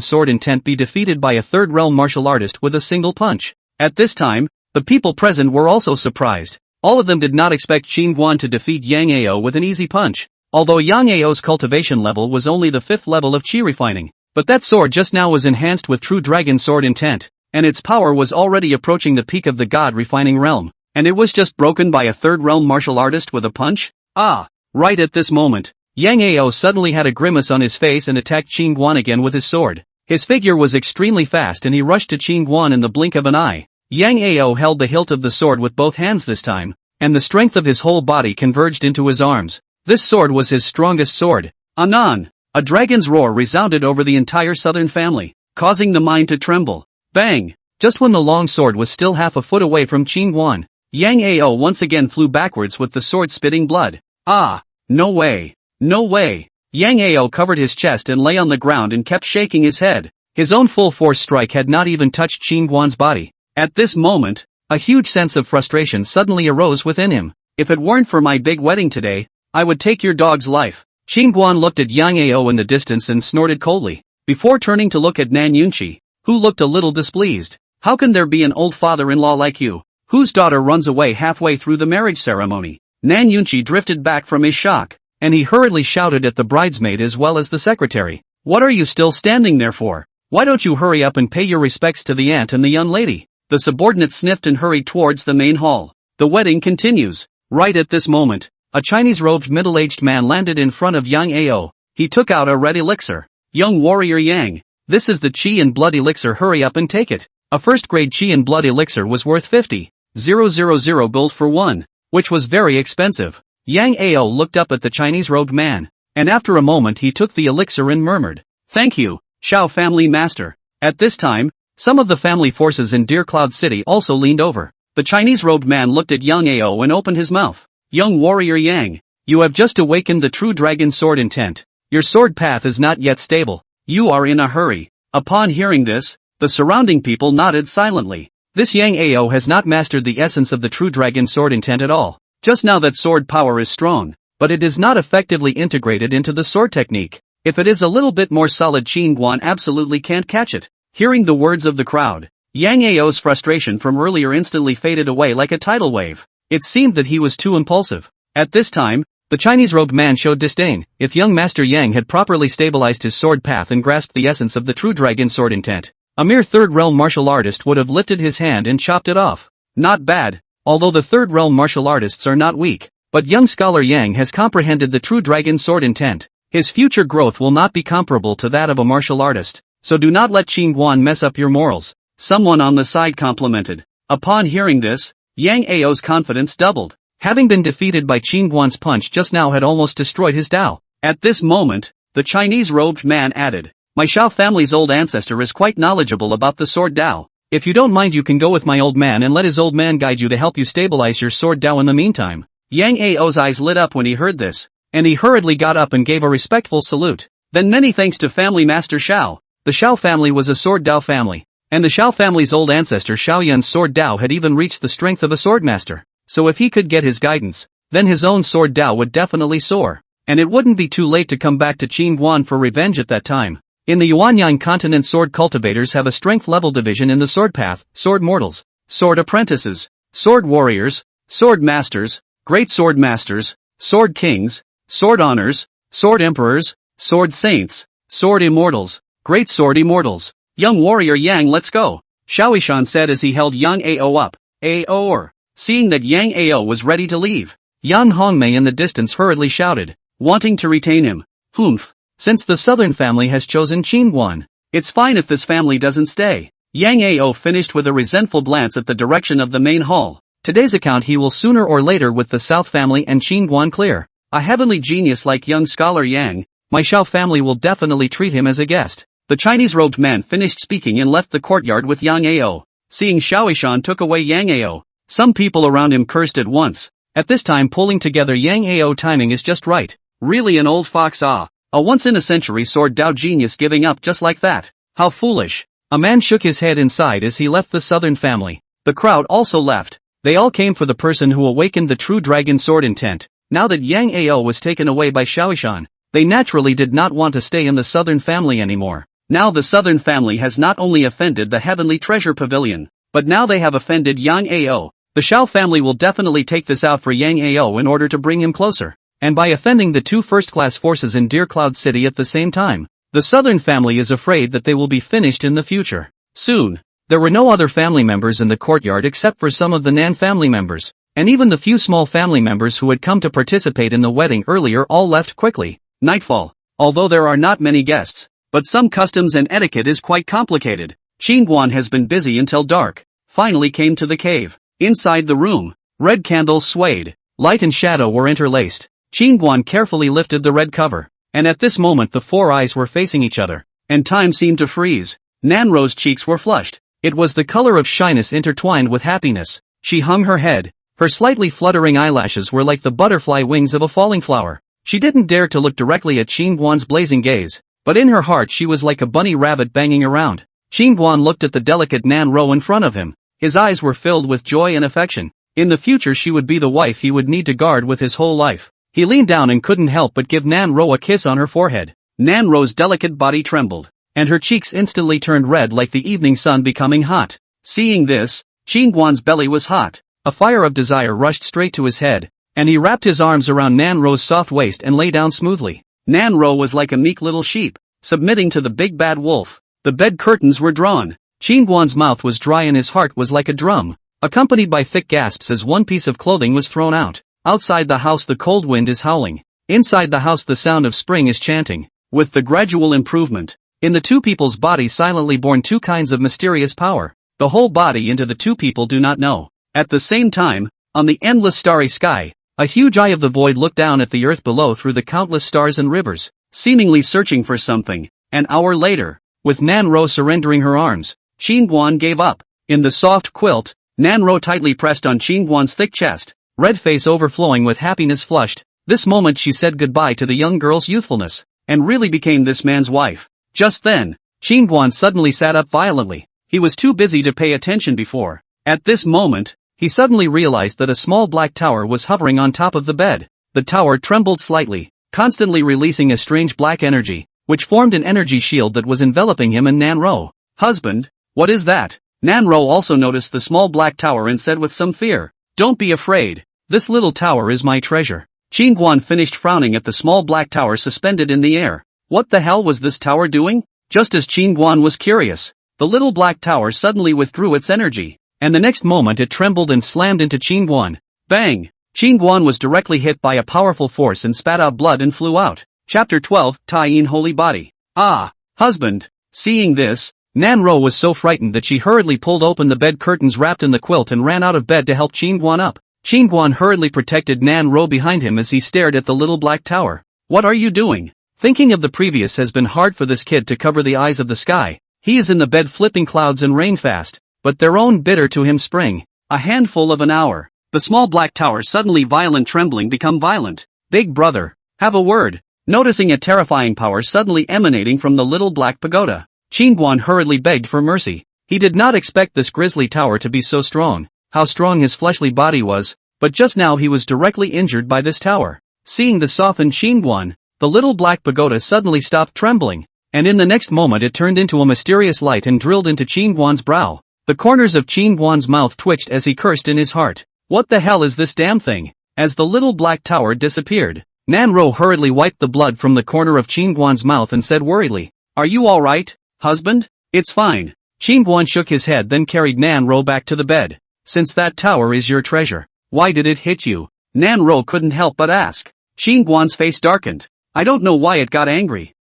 sword intent be defeated by a third realm martial artist with a single punch? At this time, the people present were also surprised. All of them did not expect Qin Guan to defeat Yang Ao with an easy punch. Although Yang Ao's cultivation level was only the 5th level of qi refining, but that sword just now was enhanced with true dragon sword intent, and its power was already approaching the peak of the god refining realm, and it was just broken by a third realm martial artist with a punch? Ah! Right at this moment, Yang Ao suddenly had a grimace on his face and attacked Qin Guan again with his sword. His figure was extremely fast and he rushed to Qin Guan in the blink of an eye. Yang Ao held the hilt of the sword with both hands this time, and the strength of his whole body converged into his arms. This sword was his strongest sword. Anon! A dragon's roar resounded over the entire southern family, causing the mine to tremble. Bang! Just when the long sword was still half a foot away from Qin Guan, Yang Ao once again flew backwards with the sword spitting blood. Ah! No way! No way! Yang Ao covered his chest and lay on the ground and kept shaking his head. His own full-force strike had not even touched Qin Guan's body. At this moment, a huge sense of frustration suddenly arose within him. If it weren't for my big wedding today, I would take your dog's life. Qin Guan looked at Yang Ao in the distance and snorted coldly, before turning to look at Nan Yunqi, who looked a little displeased. How can there be an old father-in-law like you, whose daughter runs away halfway through the marriage ceremony? Nan Yunqi drifted back from his shock, and he hurriedly shouted at the bridesmaid as well as the secretary. What are you still standing there for? Why don't you hurry up and pay your respects to the aunt and the young lady? The subordinate sniffed and hurried towards the main hall. The wedding continues. Right at this moment, a Chinese-robed middle-aged man landed in front of Yang Ao. He took out a red elixir. Young warrior Yang, this is the Qi and Blood elixir, hurry up and take it. A first-grade Qi and Blood elixir was worth 50,000 gold for one, which was very expensive. Yang Ao looked up at the Chinese-robed man, and after a moment he took the elixir and murmured, "Thank you, Shao family master." At this time, some of the family forces in Deer Cloud City also leaned over. The Chinese-robed man looked at Yang Ao and opened his mouth. Young warrior Yang, you have just awakened the true dragon sword intent. Your sword path is not yet stable. You are in a hurry. Upon hearing this, the surrounding people nodded silently. This Yang Ao has not mastered the essence of the true dragon sword intent at all. Just now that sword power is strong, but it is not effectively integrated into the sword technique. If it is a little bit more solid, Qin Guan absolutely can't catch it. Hearing the words of the crowd, Yang Ao's frustration from earlier instantly faded away like a tidal wave. It seemed that he was too impulsive. At this time, the Chinese-robed man showed disdain. If young Master Yang had properly stabilized his sword path and grasped the essence of the true dragon sword intent, a mere third-realm martial artist would have lifted his hand and chopped it off. Not bad, although the third-realm martial artists are not weak. But young scholar Yang has comprehended the true dragon sword intent. His future growth will not be comparable to that of a martial artist, so do not let Qin Guan mess up your morals. Someone on the side complimented. Upon hearing this, Yang Ao's confidence doubled. Having been defeated by Qin Guan's punch just now had almost destroyed his Dao. At this moment, the Chinese-robed man added, "My Shao family's old ancestor is quite knowledgeable about the sword Dao. If you don't mind, you can go with my old man and let his old man guide you to help you stabilize your sword Dao in the meantime." Yang Ao's eyes lit up when he heard this, and he hurriedly got up and gave a respectful salute. Then many thanks to family master Shao. The Shao family was a sword Dao family, and the Shao family's old ancestor Shao Yun's sword Dao had even reached the strength of a swordmaster. So if he could get his guidance, then his own sword Dao would definitely soar, and it wouldn't be too late to come back to Qin Guan for revenge at that time. In the Yuanyang continent, sword cultivators have a strength level division in the sword path: sword mortals, sword apprentices, sword warriors, sword masters, great sword masters, sword kings, sword honors, sword emperors, sword saints, sword immortals, great sword immortals. Young warrior Yang, let's go, Shaoishan said as he held Yang Ao up. Aor. Seeing that Yang Ao was ready to leave, Yan Hongmei in the distance hurriedly shouted, wanting to retain him. Humph. Since the southern family has chosen Qin Guan, it's fine if this family doesn't stay. Yang Ao finished with a resentful glance at the direction of the main hall. Today's account he will sooner or later with the south family and Qin Guan clear. A heavenly genius like young scholar Yang, my Shao family will definitely treat him as a guest. The Chinese-robed man finished speaking and left the courtyard with Yang Ao. Seeing Shaoishan took away Yang Ao, some people around him cursed at once. At this time, pulling together Yang Ao timing is just right. Really an old fox, a once-in-a-century sword Dao genius giving up just like that. How foolish. A man shook his head inside as he left the southern family. The crowd also left. They all came for the person who awakened the true dragon sword intent. Now that Yang Ao was taken away by Shaoishan, they naturally did not want to stay in the southern family anymore. Now the southern family has not only offended the heavenly treasure pavilion, but now they have offended Yang Ao. The Shao family will definitely take this out for Yang Ao in order to bring him closer. And by offending the two first-class forces in Deer Cloud City at the same time, the southern family is afraid that they will be finished in the future. Soon, there were no other family members in the courtyard except for some of the Nan family members, and even the few small family members who had come to participate in the wedding earlier all left quickly. Nightfall. Although there are not many guests, but some customs and etiquette is quite complicated. Qin Guan has been busy until dark, finally came to the cave. Inside the room, red candles swayed, light and shadow were interlaced. Qingguan carefully lifted the red cover, and at this moment the four eyes were facing each other, and time seemed to freeze. Nanro's cheeks were flushed. It was the color of shyness intertwined with happiness. She hung her head. Her slightly fluttering eyelashes were like the butterfly wings of a falling flower. She didn't dare to look directly at Qingguan's blazing gaze, but in her heart she was like a bunny rabbit banging around. Qingguan looked at the delicate Nanro in front of him. His eyes were filled with joy and affection. In the future she would be the wife he would need to guard with his whole life. He leaned down and couldn't help but give Nanro a kiss on her forehead. Nanro's delicate body trembled, and her cheeks instantly turned red like the evening sun becoming hot. Seeing this, Qingguan's belly was hot. A fire of desire rushed straight to his head, and he wrapped his arms around Nanro's soft waist and lay down smoothly. Nanro was like a meek little sheep, submitting to the big bad wolf. The bed curtains were drawn. Qingguan's mouth was dry and his heart was like a drum, accompanied by thick gasps as one piece of clothing was thrown out. Outside the house the cold wind is howling. Inside the house the sound of spring is chanting. With the gradual improvement, in the two people's bodies silently born two kinds of mysterious power. The whole body into the two people do not know. At the same time, on the endless starry sky, a huge eye of the void looked down at the earth below through the countless stars and rivers, seemingly searching for something. An hour later, with Nanro surrendering her arms, Qingguan gave up. In the soft quilt, Nanro tightly pressed on Qingguan's thick chest, red face overflowing with happiness flushed. This moment she said goodbye to the young girl's youthfulness, and really became this man's wife. Just then, Qingguan suddenly sat up violently. He was too busy to pay attention before. At this moment, he suddenly realized that a small black tower was hovering on top of the bed. The tower trembled slightly, constantly releasing a strange black energy, which formed an energy shield that was enveloping him and Nanro. Husband, what is that? Nanro also noticed the small black tower and said with some fear, don't be afraid. This little tower is my treasure. Qingguan finished frowning at the small black tower suspended in the air. What the hell was this tower doing? Just as Qingguan was curious, the little black tower suddenly withdrew its energy, and the next moment it trembled and slammed into Qingguan. Bang! Qingguan was directly hit by a powerful force and spat out blood and flew out. Chapter 12, Tai-in Holy Body. Ah, husband. Seeing this, Nanro was so frightened that she hurriedly pulled open the bed curtains wrapped in the quilt and ran out of bed to help Qingguan up. Qingguan hurriedly protected Nanro behind him as he stared at the little black tower. What are you doing? Thinking of the previous has been hard for this kid to cover the eyes of the sky. He is in the bed flipping clouds and rain fast, but their own bitter to him spring. A handful of an hour. The small black tower suddenly violent trembling become violent. Big brother, have a word. Noticing a terrifying power suddenly emanating from the little black pagoda, Qingguan hurriedly begged for mercy. He did not expect this grisly tower to be so strong, how strong his fleshly body was, but just now he was directly injured by this tower. Seeing the softened Qingguan, the little black pagoda suddenly stopped trembling, and in the next moment it turned into a mysterious light and drilled into Qingguan's brow. The corners of Qingguan's mouth twitched as he cursed in his heart. What the hell is this damn thing? As the little black tower disappeared, Nanro hurriedly wiped the blood from the corner of Qingguan's mouth and said worriedly, are you alright, husband? It's fine. Qingguan shook his head then carried Nanro back to the bed. Since that tower is your treasure, why did it hit you? Nanro couldn't help but ask. Qingguan's face darkened. I don't know why it got angry.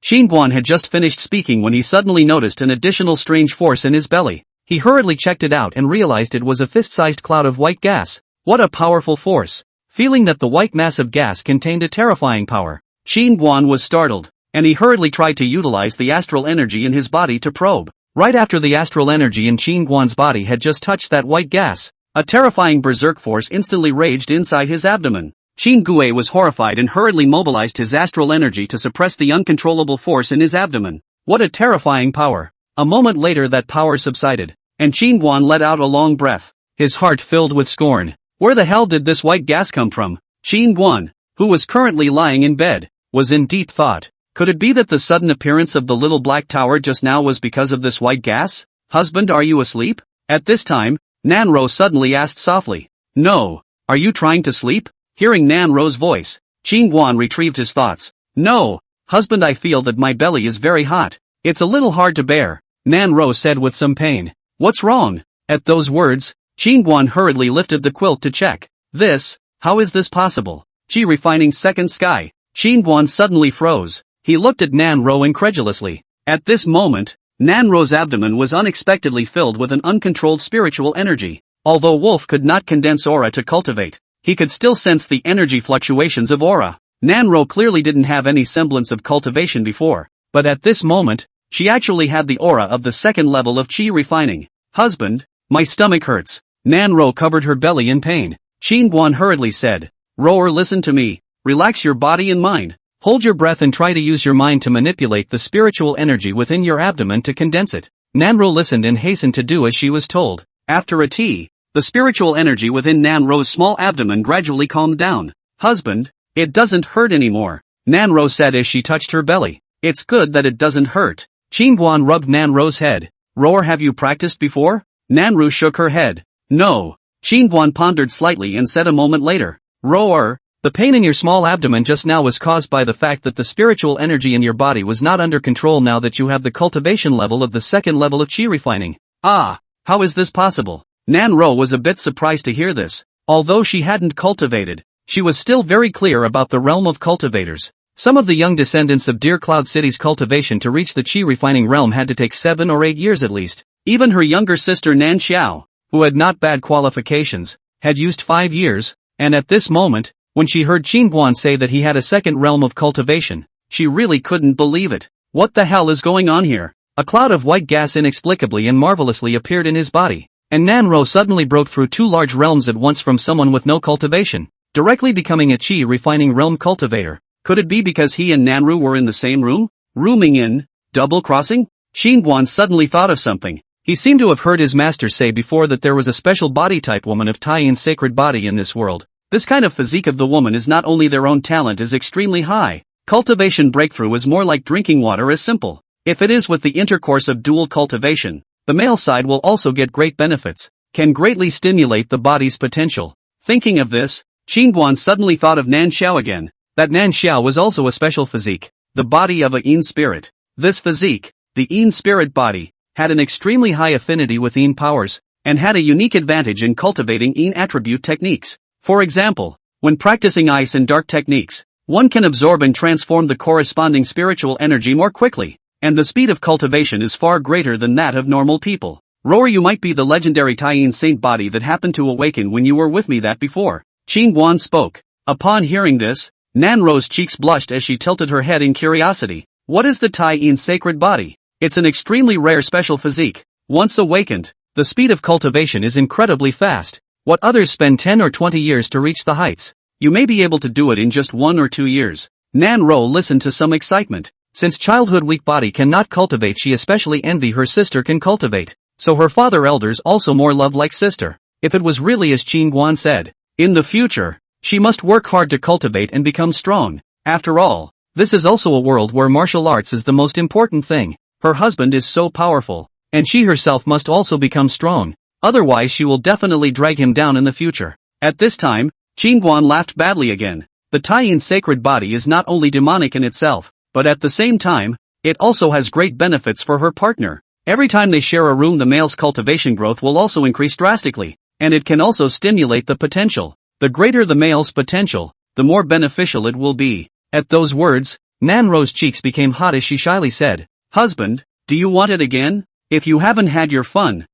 Qingguan had just finished speaking when he suddenly noticed an additional strange force in his belly. He hurriedly checked it out and realized it was a fist-sized cloud of white gas. What a powerful force! Feeling that the white mass of gas contained a terrifying power, Qingguan was startled, and he hurriedly tried to utilize the astral energy in his body to probe. Right after the astral energy in Qingguan's body had just touched that white gas, a terrifying berserk force instantly raged inside his abdomen. Qingguan was horrified and hurriedly mobilized his astral energy to suppress the uncontrollable force in his abdomen. What a terrifying power! A moment later that power subsided, and Qingguan let out a long breath, his heart filled with scorn. Where the hell did this white gas come from? Qingguan, who was currently lying in bed, was in deep thought. Could it be that the sudden appearance of the little black tower just now was because of this white gas? Husband, are you asleep? At this time, Nanro suddenly asked softly. No. Are you trying to sleep? Hearing Nanro's voice, Qingguan retrieved his thoughts. No, husband, I feel that my belly is very hot. It's a little hard to bear, Nanro said with some pain. What's wrong? At those words, Qingguan hurriedly lifted the quilt to check. How is this possible? Refining second sky. Qingguan suddenly froze. He looked at Nanro incredulously. At this moment, Nanro's abdomen was unexpectedly filled with an uncontrolled spiritual energy. Although Wolf could not condense aura to cultivate, he could still sense the energy fluctuations of aura. Nanro clearly didn't have any semblance of cultivation before, but at this moment, she actually had the aura of the second level of chi refining. Husband, my stomach hurts. Nanro covered her belly in pain. Qingguan hurriedly said, Rower, listen to me. Relax your body and mind. Hold your breath and try to use your mind to manipulate the spiritual energy within your abdomen to condense it. Nanro listened and hastened to do as she was told. After a tea, the spiritual energy within Nanro's small abdomen gradually calmed down. Husband, it doesn't hurt anymore, Nanro said as she touched her belly. It's good that it doesn't hurt. Qingguan rubbed Nanro's head. Rower, have you practiced before? Nanro shook her head. No. Qingguan pondered slightly and said a moment later. Rower, the pain in your small abdomen just now was caused by the fact that the spiritual energy in your body was not under control now that you have the cultivation level of the second level of chi refining. Ah, how is this possible? Nanro was a bit surprised to hear this. Although she hadn't cultivated, she was still very clear about the realm of cultivators. Some of the young descendants of Deer Cloud City's cultivation to reach the chi refining realm had to take 7 or 8 years at least. Even her younger sister Nan Xiao, who had not bad qualifications, had used 5 years, and at this moment, when she heard Qingguan say that he had a second realm of cultivation, she really couldn't believe it. What the hell is going on here? A cloud of white gas inexplicably and marvelously appeared in his body, and Nanro suddenly broke through 2 large realms at once from someone with no cultivation, directly becoming a chi refining realm cultivator. Could it be because he and Nanru were in the same room? Rooming in? Double crossing? Qingguan suddenly thought of something. He seemed to have heard his master say before that there was a special body type woman of Taiyin sacred body in this world. This kind of physique of the woman is not only their own talent is extremely high. Cultivation breakthrough is more like drinking water as simple. If it is with the intercourse of dual cultivation, the male side will also get great benefits, can greatly stimulate the body's potential. Thinking of this, Qingguan suddenly thought of Nan Xiao again. That Nan Xiao was also a special physique, the body of a Yin spirit. This physique, the Yin spirit body, had an extremely high affinity with Yin powers, and had a unique advantage in cultivating Yin attribute techniques. For example, when practicing ice and dark techniques, one can absorb and transform the corresponding spiritual energy more quickly, and the speed of cultivation is far greater than that of normal people. Rory, you might be the legendary Taiyin saint body that happened to awaken when you were with me that before. Qingguan spoke. Upon hearing this, Nanro's cheeks blushed as she tilted her head in curiosity. What is the Taiyin sacred body? It's an extremely rare special physique. Once awakened, the speed of cultivation is incredibly fast. What others spend 10 or 20 years to reach the heights, you may be able to do it in just 1 or 2 years. Nanro listened to some excitement. Since childhood weak body cannot cultivate, she especially envy her sister can cultivate. So her father elders also more love like sister. If it was really as Qingguan said, in the future, she must work hard to cultivate and become strong. After all, this is also a world where martial arts is the most important thing. Her husband is so powerful, and she herself must also become strong. Otherwise she will definitely drag him down in the future. At this time, Qingguan laughed badly again. The Taiyin sacred body is not only demonic in itself, but at the same time, it also has great benefits for her partner. Every time they share a room, the male's cultivation growth will also increase drastically, and it can also stimulate the potential. The greater the male's potential, the more beneficial it will be. At those words, Nanro's cheeks became hot as she shyly said, Husband, do you want it again? If you haven't had your fun,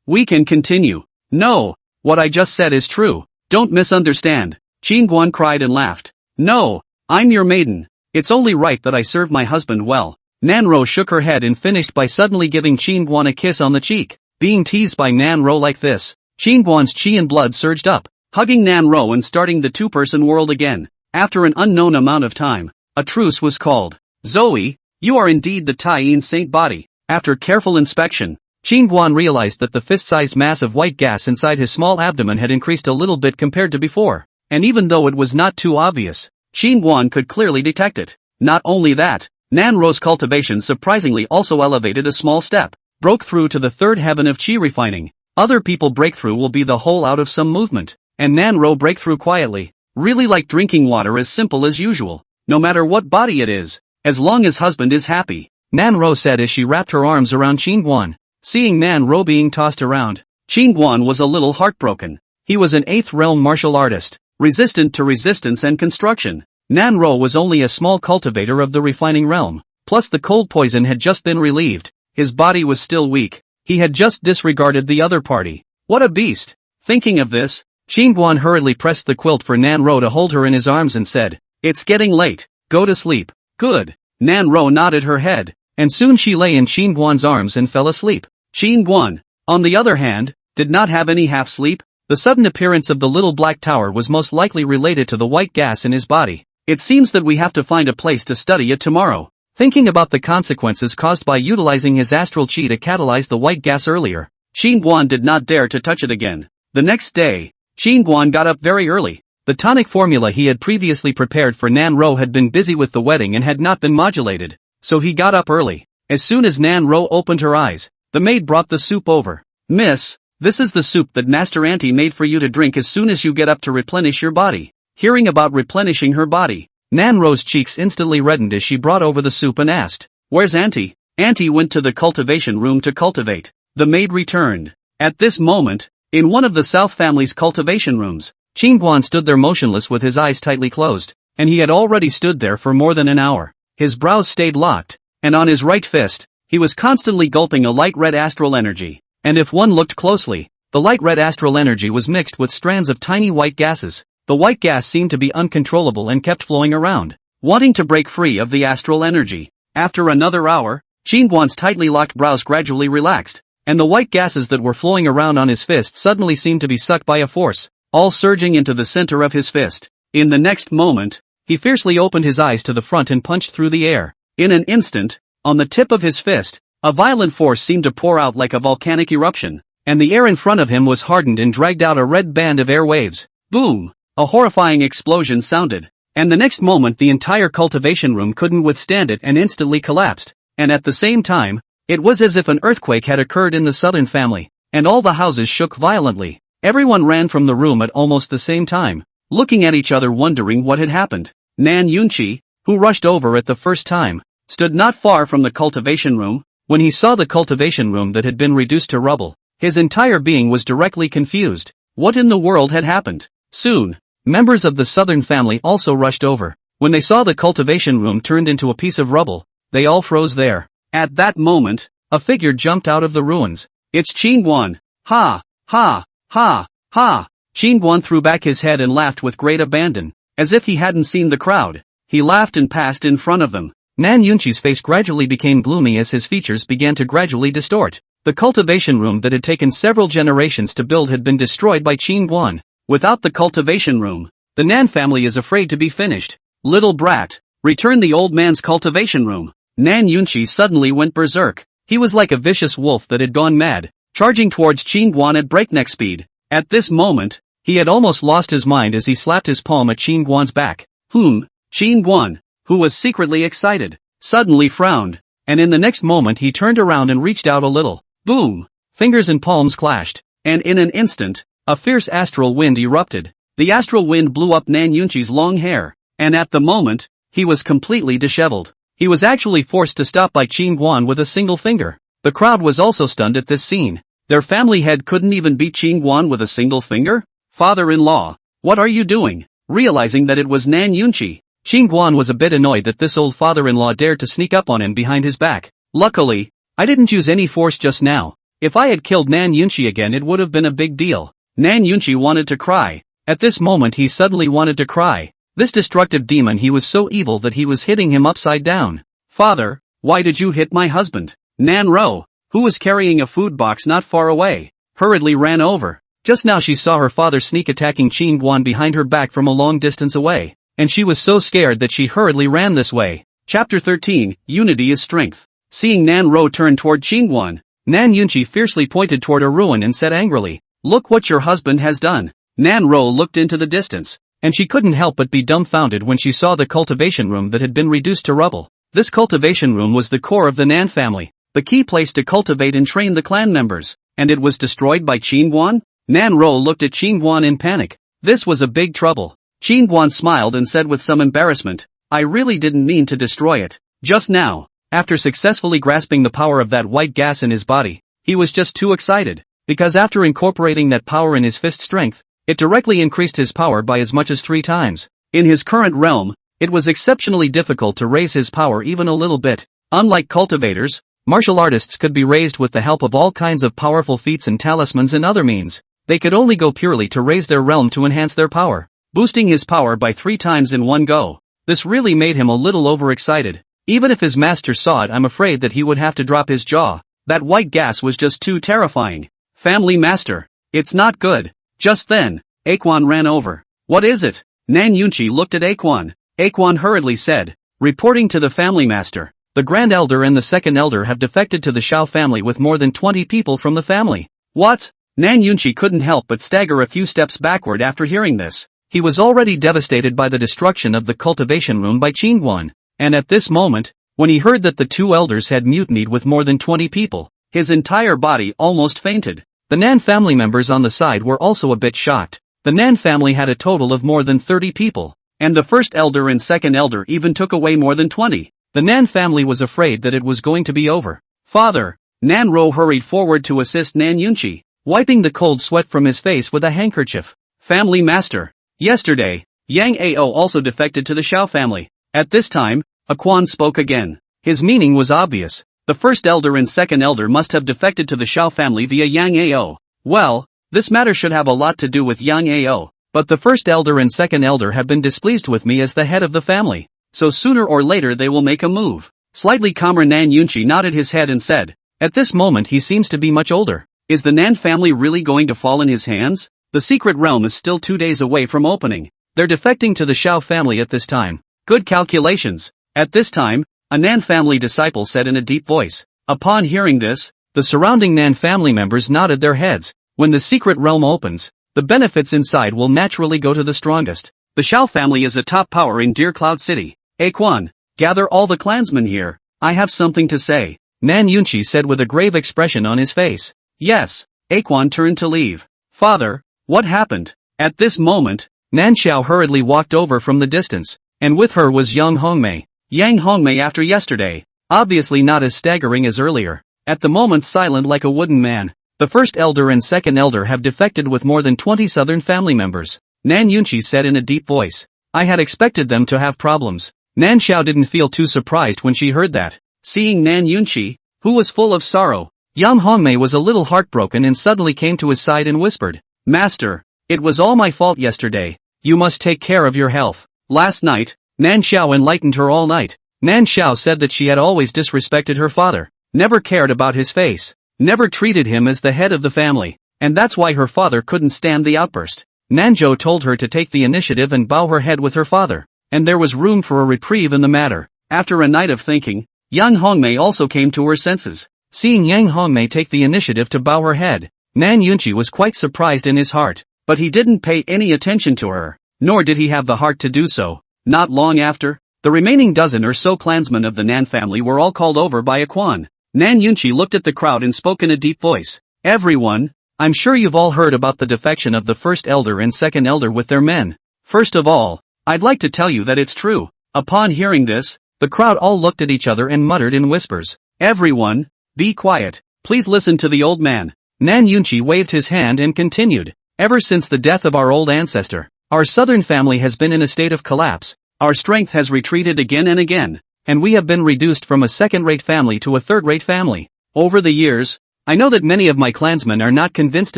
we can continue. No, what I just said is true. Don't misunderstand. Qingguan cried and laughed. No, I'm your maiden. It's only right that I serve my husband well. Nanro shook her head and finished by suddenly giving Qingguan a kiss on the cheek. Being teased by Nanro like this, Qingguan's chi and blood surged up, hugging Nanro and starting the two-person world again. After an unknown amount of time, a truce was called. Zoe, you are indeed the Taiyin saint body. After careful inspection, Qingguan realized that the fist-sized mass of white gas inside his small abdomen had increased a little bit compared to before, and even though it was not too obvious, Qingguan could clearly detect it. Not only that, Nanro's cultivation surprisingly also elevated a small step, broke through to the third heaven of chi refining. Other people breakthrough will be the whole out of some movement, and Nanro breakthrough quietly, really like drinking water, as simple as usual, no matter what body it is, as long as husband is happy, Nanro said as she wrapped her arms around Qingguan. Seeing Nanro being tossed around, Qingguan was a little heartbroken. He was an 8th realm martial artist, resistant to resistance and construction. Nanro was only a small cultivator of the refining realm, plus the cold poison had just been relieved. His body was still weak. He had just disregarded the other party. What a beast! Thinking of this, Guan hurriedly pressed the quilt for Nan Ro to hold her in his arms and said, "It's getting late, go to sleep." "Good." Nan Ro nodded her head, and soon she lay in Guan's arms and fell asleep. Guan, on the other hand, did not have any half-sleep. The sudden appearance of the little black tower was most likely related to the white gas in his body. "It seems that we have to find a place to study it tomorrow." Thinking about the consequences caused by utilizing his astral chi to catalyze the white gas earlier, Guan did not dare to touch it again. The next day, Guan got up very early. The tonic formula he had previously prepared for Nan Ro had been busy with the wedding and had not been modulated, so he got up early. As soon as Nan Ro opened her eyes, the maid brought the soup over. "Miss, this is the soup that Master Auntie made for you to drink as soon as you get up to replenish your body." Hearing about replenishing her body, Nan Ro's cheeks instantly reddened as she brought over the soup and asked, "Where's Auntie?" "Auntie went to the cultivation room to cultivate." The maid returned. At this moment, in one of the South family's cultivation rooms, Guan stood there motionless with his eyes tightly closed, and he had already stood there for more than an hour. His brows stayed locked, and on his right fist, he was constantly gulping a light red astral energy, and if one looked closely, the light red astral energy was mixed with strands of tiny white gases. The white gas seemed to be uncontrollable and kept flowing around, wanting to break free of the astral energy. After another hour, Guan's tightly locked brows gradually relaxed, and the white gases that were flowing around on his fist suddenly seemed to be sucked by a force, all surging into the center of his fist. In the next moment, he fiercely opened his eyes to the front and punched through the air. In an instant, on the tip of his fist, a violent force seemed to pour out like a volcanic eruption, and the air in front of him was hardened and dragged out a red band of air waves. Boom! A horrifying explosion sounded, and the next moment the entire cultivation room couldn't withstand it and instantly collapsed, and at the same time, it was as if an earthquake had occurred in the southern family, and all the houses shook violently. Everyone ran from the room at almost the same time, looking at each other wondering what had happened. Nan Yunqi, who rushed over at the first time, stood not far from the cultivation room. When he saw the cultivation room that had been reduced to rubble, his entire being was directly confused. What in the world had happened? Soon, members of the southern family also rushed over. When they saw the cultivation room turned into a piece of rubble, they all froze there. At that moment, a figure jumped out of the ruins. "It's Guan." "Ha! Ha! Ha! Ha!" Guan threw back his head and laughed with great abandon, as if he hadn't seen the crowd. He laughed and passed in front of them. Nan Yunqi's face gradually became gloomy as his features began to gradually distort. The cultivation room that had taken several generations to build had been destroyed by Guan. Without the cultivation room, the Nan family is afraid to be finished. "Little brat, return the old man's cultivation room." Nan Yunqi suddenly went berserk. He was like a vicious wolf that had gone mad, charging towards Guan at breakneck speed. At this moment, he had almost lost his mind as he slapped his palm at Guan's back. Guan, who was secretly excited, suddenly frowned, and in the next moment he turned around and reached out a little. Boom! Fingers and palms clashed, and in an instant, a fierce astral wind erupted. The astral wind blew up Nan Yunqi's long hair, and at the moment, he was completely disheveled. He was actually forced to stop by Guan with a single finger. The crowd was also stunned at this scene. Their family head couldn't even beat Guan with a single finger? "Father-in-law, what are you doing?" Realizing that it was Nan Yunqi, Guan was a bit annoyed that this old father-in-law dared to sneak up on him behind his back. "Luckily, I didn't use any force just now. If I had killed Nan Yunqi again it would have been a big deal." Nan Yunqi wanted to cry. At this moment he suddenly wanted to cry. This destructive demon, he was so evil that he was hitting him upside down. "Father, why did you hit my husband?" Nan Ro, who was carrying a food box not far away, hurriedly ran over. Just now she saw her father sneak attacking Guan behind her back from a long distance away, and she was so scared that she hurriedly ran this way. Chapter 13, Unity is Strength. Seeing Nan Ro turn toward Guan, Nan Yunqi fiercely pointed toward a ruin and said angrily, "Look what your husband has done." Nan Ro looked into the distance, and she couldn't help but be dumbfounded when she saw the cultivation room that had been reduced to rubble. This cultivation room was the core of the Nan family, the key place to cultivate and train the clan members, and it was destroyed by Guan? Nan Ro looked at Guan in panic. This was a big trouble. Guan smiled and said with some embarrassment, "I really didn't mean to destroy it. Just now, after successfully grasping the power of that white gas in his body, he was just too excited, because after incorporating that power in his fist strength, it directly increased his power by as much as 3 times. In his current realm, it was exceptionally difficult to raise his power even a little bit. Unlike cultivators, martial artists could be raised with the help of all kinds of powerful feats and talismans and other means. They could only go purely to raise their realm to enhance their power, boosting his power by 3 times in one go. This really made him a little overexcited. Even if his master saw it, I'm afraid that he would have to drop his jaw. That white gas was just too terrifying. Family master. It's not good. Just then, Aquan ran over. What is it? Nan Yunchi looked at Aquan. Aquan hurriedly said, reporting to the family master. The Grand Elder and the Second Elder have defected to the Shao family with more than 20 people from the family. What? Nan Yunchi couldn't help but stagger a few steps backward after hearing this. He was already devastated by the destruction of the cultivation room by Qingguan, and at this moment, when he heard that the 2 elders had mutinied with more than 20 people, his entire body almost fainted. The Nan family members on the side were also a bit shocked. The Nan family had a total of more than 30 people, and the First Elder and Second Elder even took away more than 20. The Nan family was afraid that it was going to be over. Father! Nan Ro hurried forward to assist Nan Yunchi, wiping the cold sweat from his face with a handkerchief. Family master. Yesterday, Yang Ao also defected to the Shao family. At this time, Aquan spoke again. His meaning was obvious. The First Elder and Second Elder must have defected to the Shao family via Yang Ao. Well, this matter should have a lot to do with Yang Ao, but the First Elder and Second Elder have been displeased with me as the head of the family. So sooner or later they will make a move. Slightly calmer Nan Yunchi nodded his head and said, at this moment he seems to be much older. Is the Nan family really going to fall in his hands? The secret realm is still 2 days away from opening. They're defecting to the Shao family at this time. Good calculations. At this time, a Nan family disciple said in a deep voice. Upon hearing this, the surrounding Nan family members nodded their heads. When the secret realm opens, the benefits inside will naturally go to the strongest. The Shao family is a top power in Deer Cloud City. Aquan, gather all the clansmen here. I have something to say. Nan Yunchi said with a grave expression on his face. Yes. Aquan turned to leave. Father, what happened? At this moment, Nan Xiao hurriedly walked over from the distance, and with her was Yang Hongmei. Yang Hongmei after yesterday, obviously not as staggering as earlier. At the moment silent like a wooden man. The First Elder and Second Elder have defected with more than 20 southern family members. Nan Yunchi said in a deep voice. I had expected them to have problems. Nan Xiao didn't feel too surprised when she heard that. Seeing Nan Yunchi, who was full of sorrow, Yang Hongmei was a little heartbroken and suddenly came to his side and whispered, Master, it was all my fault yesterday. You must take care of your health. Last night, Nan Xiao enlightened her all night. Nan Xiao said that she had always disrespected her father, never cared about his face, never treated him as the head of the family, and that's why her father couldn't stand the outburst. Nanzhou told her to take the initiative and bow her head with her father, and there was room for a reprieve in the matter. After a night of thinking, Yang Hongmei also came to her senses. Seeing Yang Hongmei take the initiative to bow her head, Nan Yunchi was quite surprised in his heart, but he didn't pay any attention to her, nor did he have the heart to do so. Not long after, the remaining dozen or so clansmen of the Nan family were all called over by Aquan. Nan Yunchi looked at the crowd and spoke in a deep voice. Everyone, I'm sure you've all heard about the defection of the First Elder and Second Elder with their men. First of all, I'd like to tell you that it's true. Upon hearing this, the crowd all looked at each other and muttered in whispers. Everyone, be quiet, please listen to the old man. Nan Yunchi waved his hand and continued. Ever since the death of our old ancestor, our southern family has been in a state of collapse. Our strength has retreated again and again, and we have been reduced from a second-rate family to a third-rate family. Over the years, I know that many of my clansmen are not convinced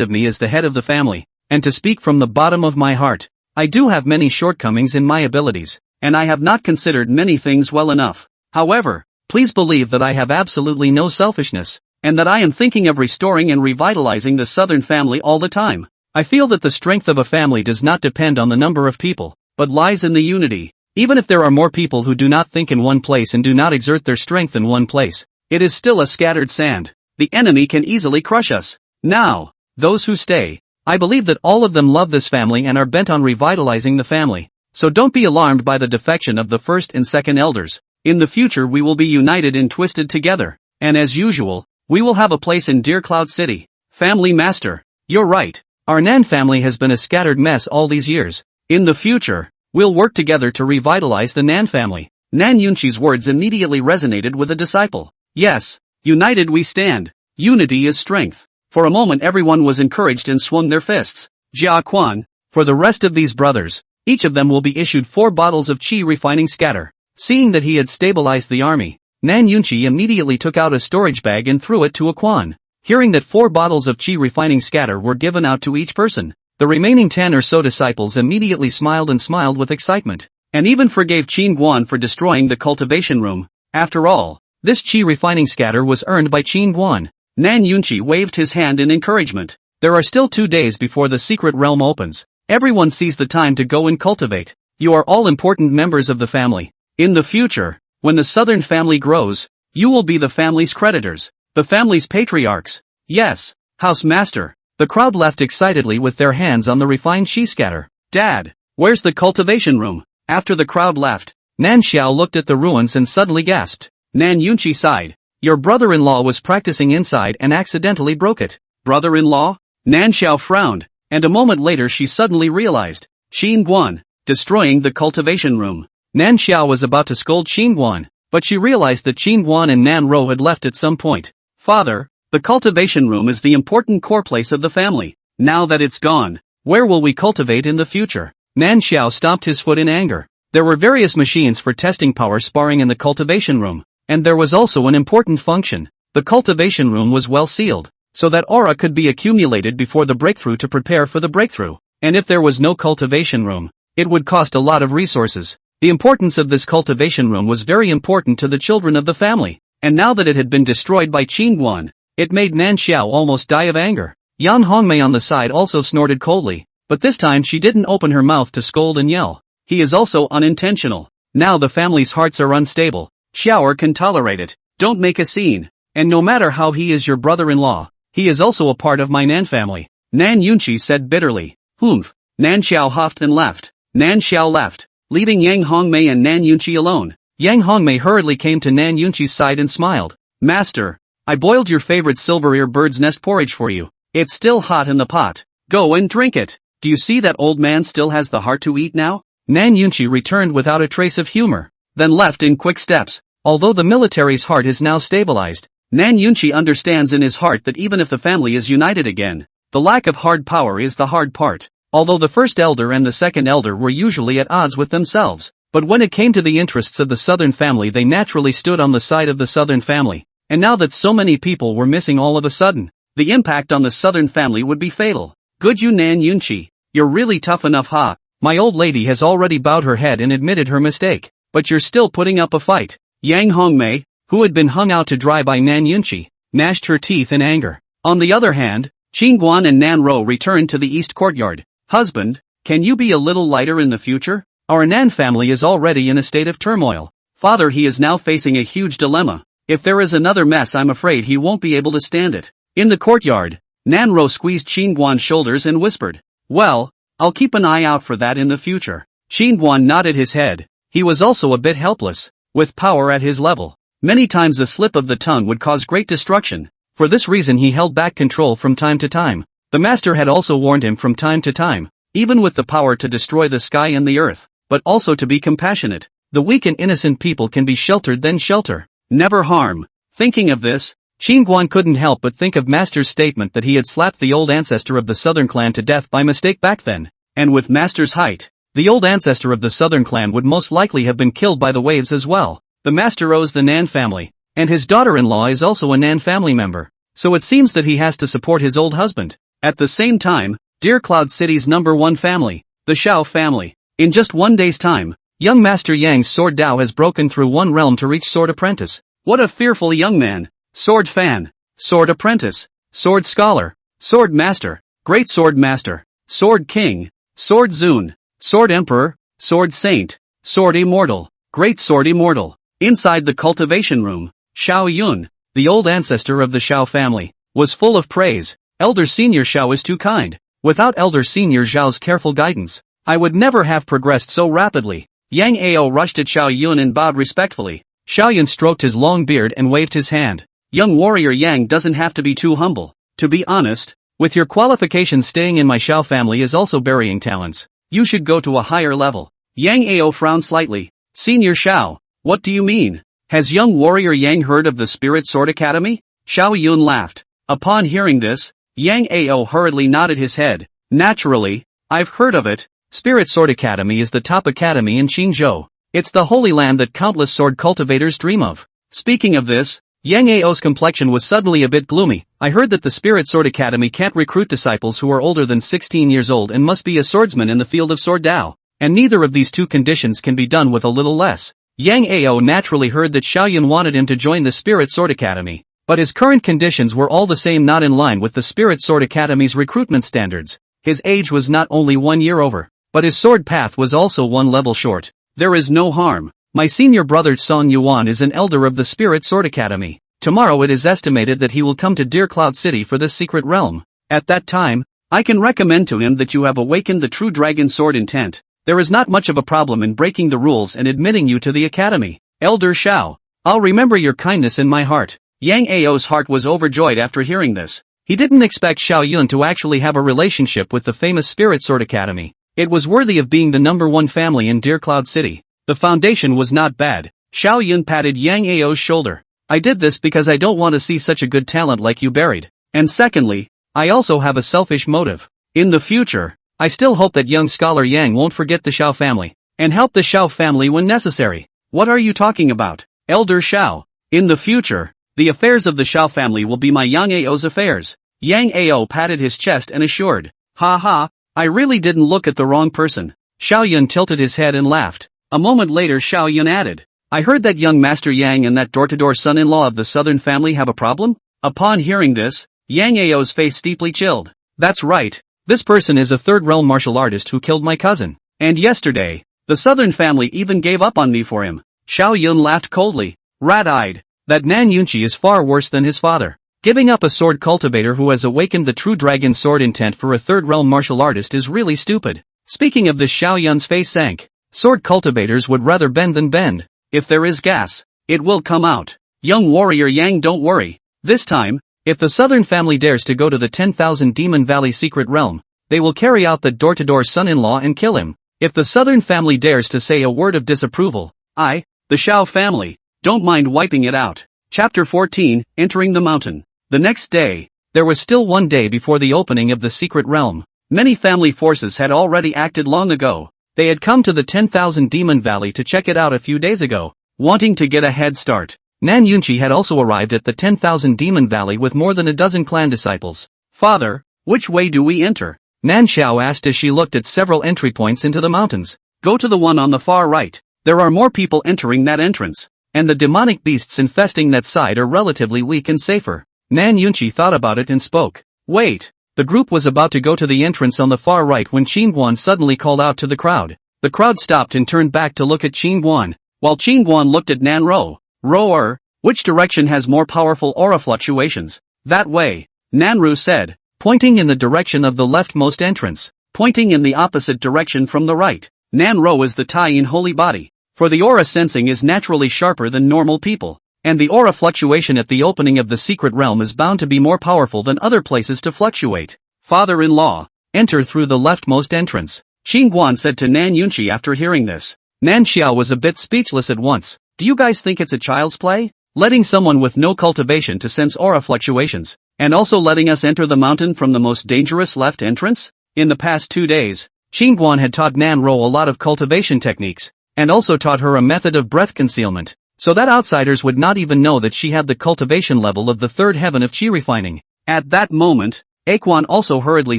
of me as the head of the family, and to speak from the bottom of my heart, I do have many shortcomings in my abilities, and I have not considered many things well enough. However, please believe that I have absolutely no selfishness, and that I am thinking of restoring and revitalizing the southern family all the time. I feel that the strength of a family does not depend on the number of people, but lies in the unity. Even if there are more people who do not think in one place and do not exert their strength in one place, it is still a scattered sand. The enemy can easily crush us. Now, those who stay, I believe that all of them love this family and are bent on revitalizing the family. So don't be alarmed by the defection of the First and Second Elders. In the future we will be united and twisted together, and as usual, we will have a place in Deer Cloud City. Family Master, you're right. Our Nan family has been a scattered mess all these years. In the future, we'll work together to revitalize the Nan family. Nan Yunchi's words immediately resonated with the disciple. Yes, united we stand. Unity is strength. For a moment everyone was encouraged and swung their fists. Jia Quan, for the rest of these brothers, each of them will be issued 4 bottles of qi refining scatter. Seeing that he had stabilized the army, Nan Yunchi immediately took out a storage bag and threw it to Aquan. Hearing that 4 bottles of chi refining scatter were given out to each person, the remaining 10 or so disciples immediately smiled with excitement, and even forgave Qin Guan for destroying the cultivation room. After all, this chi refining scatter was earned by Qin Guan. Nan Yunqi waved his hand in encouragement. There are still 2 days before the secret realm opens. Everyone sees the time to go and cultivate. You are all important members of the family. In the future, when the southern family grows, you will be the family's creditors, the family's patriarchs. Yes, house master. The crowd left excitedly with their hands on the refined chi scatter. Dad, where's the cultivation room? After the crowd left, Nan Xiao looked at the ruins and suddenly gasped. Nan Yunqi sighed. Your brother-in-law was practicing inside and accidentally broke it. Brother-in-law? Nan Xiao frowned, and a moment later she suddenly realized. Qin Guan, destroying the cultivation room. Nan Xiao was about to scold Qin Guan, but she realized that Qin Guan and Nan Ro had left at some point. Father, the cultivation room is the important core place of the family. Now that it's gone, where will we cultivate in the future? Nan Xiao stomped his foot in anger. There were various machines for testing power sparring in the cultivation room, and there was also an important function. The cultivation room was well sealed, so that aura could be accumulated before the breakthrough to prepare for the breakthrough. And if there was no cultivation room, it would cost a lot of resources. The importance of this cultivation room was very important to the children of the family, and now that it had been destroyed by Qin Guan, it made Nan Xiao almost die of anger. Yan Hongmei on the side also snorted coldly, but this time she didn't open her mouth to scold and yell. He is also unintentional. Now the family's hearts are unstable. Xiaoer can tolerate it. Don't make a scene. And no matter how he is your brother-in-law, he is also a part of my Nan family. Nan Yunqi said bitterly. Humph. Nan Xiao huffed and left. Nan Xiao left, leaving Yang Hongmei and Nan Yunqi alone. Yang Hongmei hurriedly came to Nan Yunqi's side and smiled. Master, I boiled your favorite silver ear bird's nest porridge for you. It's still hot in the pot. Go and drink it. Do you see that old man still has the heart to eat now? Nan Yunqi returned without a trace of humor, then left in quick steps. Although the military's heart is now stabilized, Nan Yunqi understands in his heart that even if the family is united again, the lack of hard power is the hard part. Although the first elder and the second elder were usually at odds with themselves, but when it came to the interests of the southern family they naturally stood on the side of the southern family. And now that so many people were missing all of a sudden, the impact on the southern family would be fatal. Good you Nan Yunqi, you're really tough enough ha. My old lady has already bowed her head and admitted her mistake, but you're still putting up a fight. Yang Hongmei, who had been hung out to dry by Nan Yunqi, gnashed her teeth in anger. On the other hand, Qin Guan and Nan Ro returned to the east courtyard. Husband, can you be a little lighter in the future? Our Nan family is already in a state of turmoil. Father, he is now facing a huge dilemma. If there is another mess I'm afraid he won't be able to stand it. In the courtyard, Nan Ro squeezed Qin Guan's shoulders and whispered. Well, I'll keep an eye out for that in the future. Qin Guan nodded his head. He was also a bit helpless. With power at his level, many times a slip of the tongue would cause great destruction. For this reason he held back control from time to time. The master had also warned him from time to time, even with the power to destroy the sky and the earth, but also to be compassionate. The weak and innocent people can be sheltered, then shelter. Never harm. Thinking of this, Qin Guan couldn't help but think of Master's statement that he had slapped the old ancestor of the southern clan to death by mistake back then. And with Master's height, the old ancestor of the southern clan would most likely have been killed by the waves as well. The Master owes the Nan family, and his daughter-in-law is also a Nan family member, so it seems that he has to support his old husband. At the same time, Dear Cloud City's #1 family, the Shao family. In just 1 day's time, young Master Yang's sword Dao has broken through one realm to reach Sword Apprentice. What a fearful young man! Sword Fan, Sword Apprentice, Sword Scholar, Sword Master, Great Sword Master, Sword King, Sword Zun, Sword Emperor, Sword Saint, Sword Immortal, Great Sword Immortal. Inside the cultivation room, Shao Yun, the old ancestor of the Shao family, was full of praise. Elder Senior Shao is too kind. Without Elder Senior Zhao's careful guidance, I would never have progressed so rapidly. Yang Ao rushed at Shao Yun and bowed respectfully. Shao Yun stroked his long beard and waved his hand. Young warrior Yang doesn't have to be too humble. To be honest, with your qualifications staying in my Shao family is also burying talents. You should go to a higher level. Yang Ao frowned slightly. Senior Shao, what do you mean? Has young warrior Yang heard of the Spirit Sword Academy? Shao Yun laughed. Upon hearing this, Yang Ao hurriedly nodded his head. Naturally, I've heard of it. Spirit Sword Academy is the top academy in Qingzhou. It's the holy land that countless sword cultivators dream of. Speaking of this, Yang Ao's complexion was suddenly a bit gloomy. I heard that the Spirit Sword Academy can't recruit disciples who are older than 16 years old and must be a swordsman in the field of sword Dao. And neither of these two conditions can be done with a little less. Yang Ao naturally heard that Xiaoyun wanted him to join the Spirit Sword Academy. But his current conditions were all the same not in line with the Spirit Sword Academy's recruitment standards. His age was not only 1 year over, but his sword path was also 1 level short. There is no harm. My senior brother Song Yuan is an elder of the Spirit Sword Academy. Tomorrow it is estimated that he will come to Deer Cloud City for this secret realm. At that time, I can recommend to him that you have awakened the true dragon sword intent. There is not much of a problem in breaking the rules and admitting you to the academy. Elder Xiao, I'll remember your kindness in my heart. Yang Ao's heart was overjoyed after hearing this. He didn't expect Xiaoyun to actually have a relationship with the famous Spirit Sword Academy. It was worthy of being the #1 family in Deer Cloud City. The foundation was not bad. Xiaoyun patted Yang Ao's shoulder. I did this because I don't want to see such a good talent like you buried. And secondly, I also have a selfish motive. In the future, I still hope that young scholar Yang won't forget the Xiao family, and help the Xiao family when necessary. What are you talking about, Elder Xiao? In the future, the affairs of the Xiao family will be my Yang Ao's affairs. Yang Ao patted his chest and assured, ha ha, I really didn't look at the wrong person. Xiaoyun tilted his head and laughed. A moment later Xiaoyun added, I heard that young Master Yang and that door-to-door son-in-law of the southern family have a problem? Upon hearing this, Yang Ao's face steeply chilled. That's right, this person is a third-realm martial artist who killed my cousin. And yesterday, the southern family even gave up on me for him. Xiaoyun laughed coldly, rat-eyed. That Nan Yunqi is far worse than his father. Giving up a sword cultivator who has awakened the true dragon sword intent for a third-realm martial artist is really stupid. Speaking of this, Xiaoyun's face sank. Sword cultivators would rather bend than bend. If there is gas, it will come out. Young warrior Yang, don't worry. This time, if the southern family dares to go to the 10,000 Demon Valley secret realm, they will carry out the door-to-door son-in-law and kill him. If the southern family dares to say a word of disapproval, I, the Xiao family, don't mind wiping it out. Chapter 14, Entering the Mountain. The next day, there was still 1 day before the opening of the secret realm. Many family forces had already acted long ago. They had come to the 10,000 Demon Valley to check it out a few days ago, wanting to get a head start. Nan Yunqi had also arrived at the 10,000 Demon Valley with more than a dozen clan disciples. Father, which way do we enter? Nan Xiao asked as she looked at several entry points into the mountains. Go to the one on the far right. There are more people entering that entrance, and the demonic beasts infesting that side are relatively weak and safer. Nan Yunqi thought about it and spoke. Wait. The group was about to go to the entrance on the far right when Qingguan suddenly called out to the crowd. The crowd stopped and turned back to look at Qingguan, while Qingguan looked at Nanro. Roar, which direction has more powerful aura fluctuations? That way, Nanru said, pointing in the direction of the leftmost entrance, pointing in the opposite direction from the right. Nanro is the Tai-in holy body, for the aura sensing is naturally sharper than normal people, and the aura fluctuation at the opening of the secret realm is bound to be more powerful than other places to fluctuate. Father-in-law, enter through the leftmost entrance, Qingguan said to Nan Yunqi after hearing this. Nan Xiao was a bit speechless at once. Do you guys think it's a child's play? Letting someone with no cultivation to sense aura fluctuations, and also letting us enter the mountain from the most dangerous left entrance? In the past 2 days, Qingguan had taught Nanro a lot of cultivation techniques, and also taught her a method of breath concealment, so that outsiders would not even know that she had the cultivation level of the third heaven of qi refining. At that moment, Aquan also hurriedly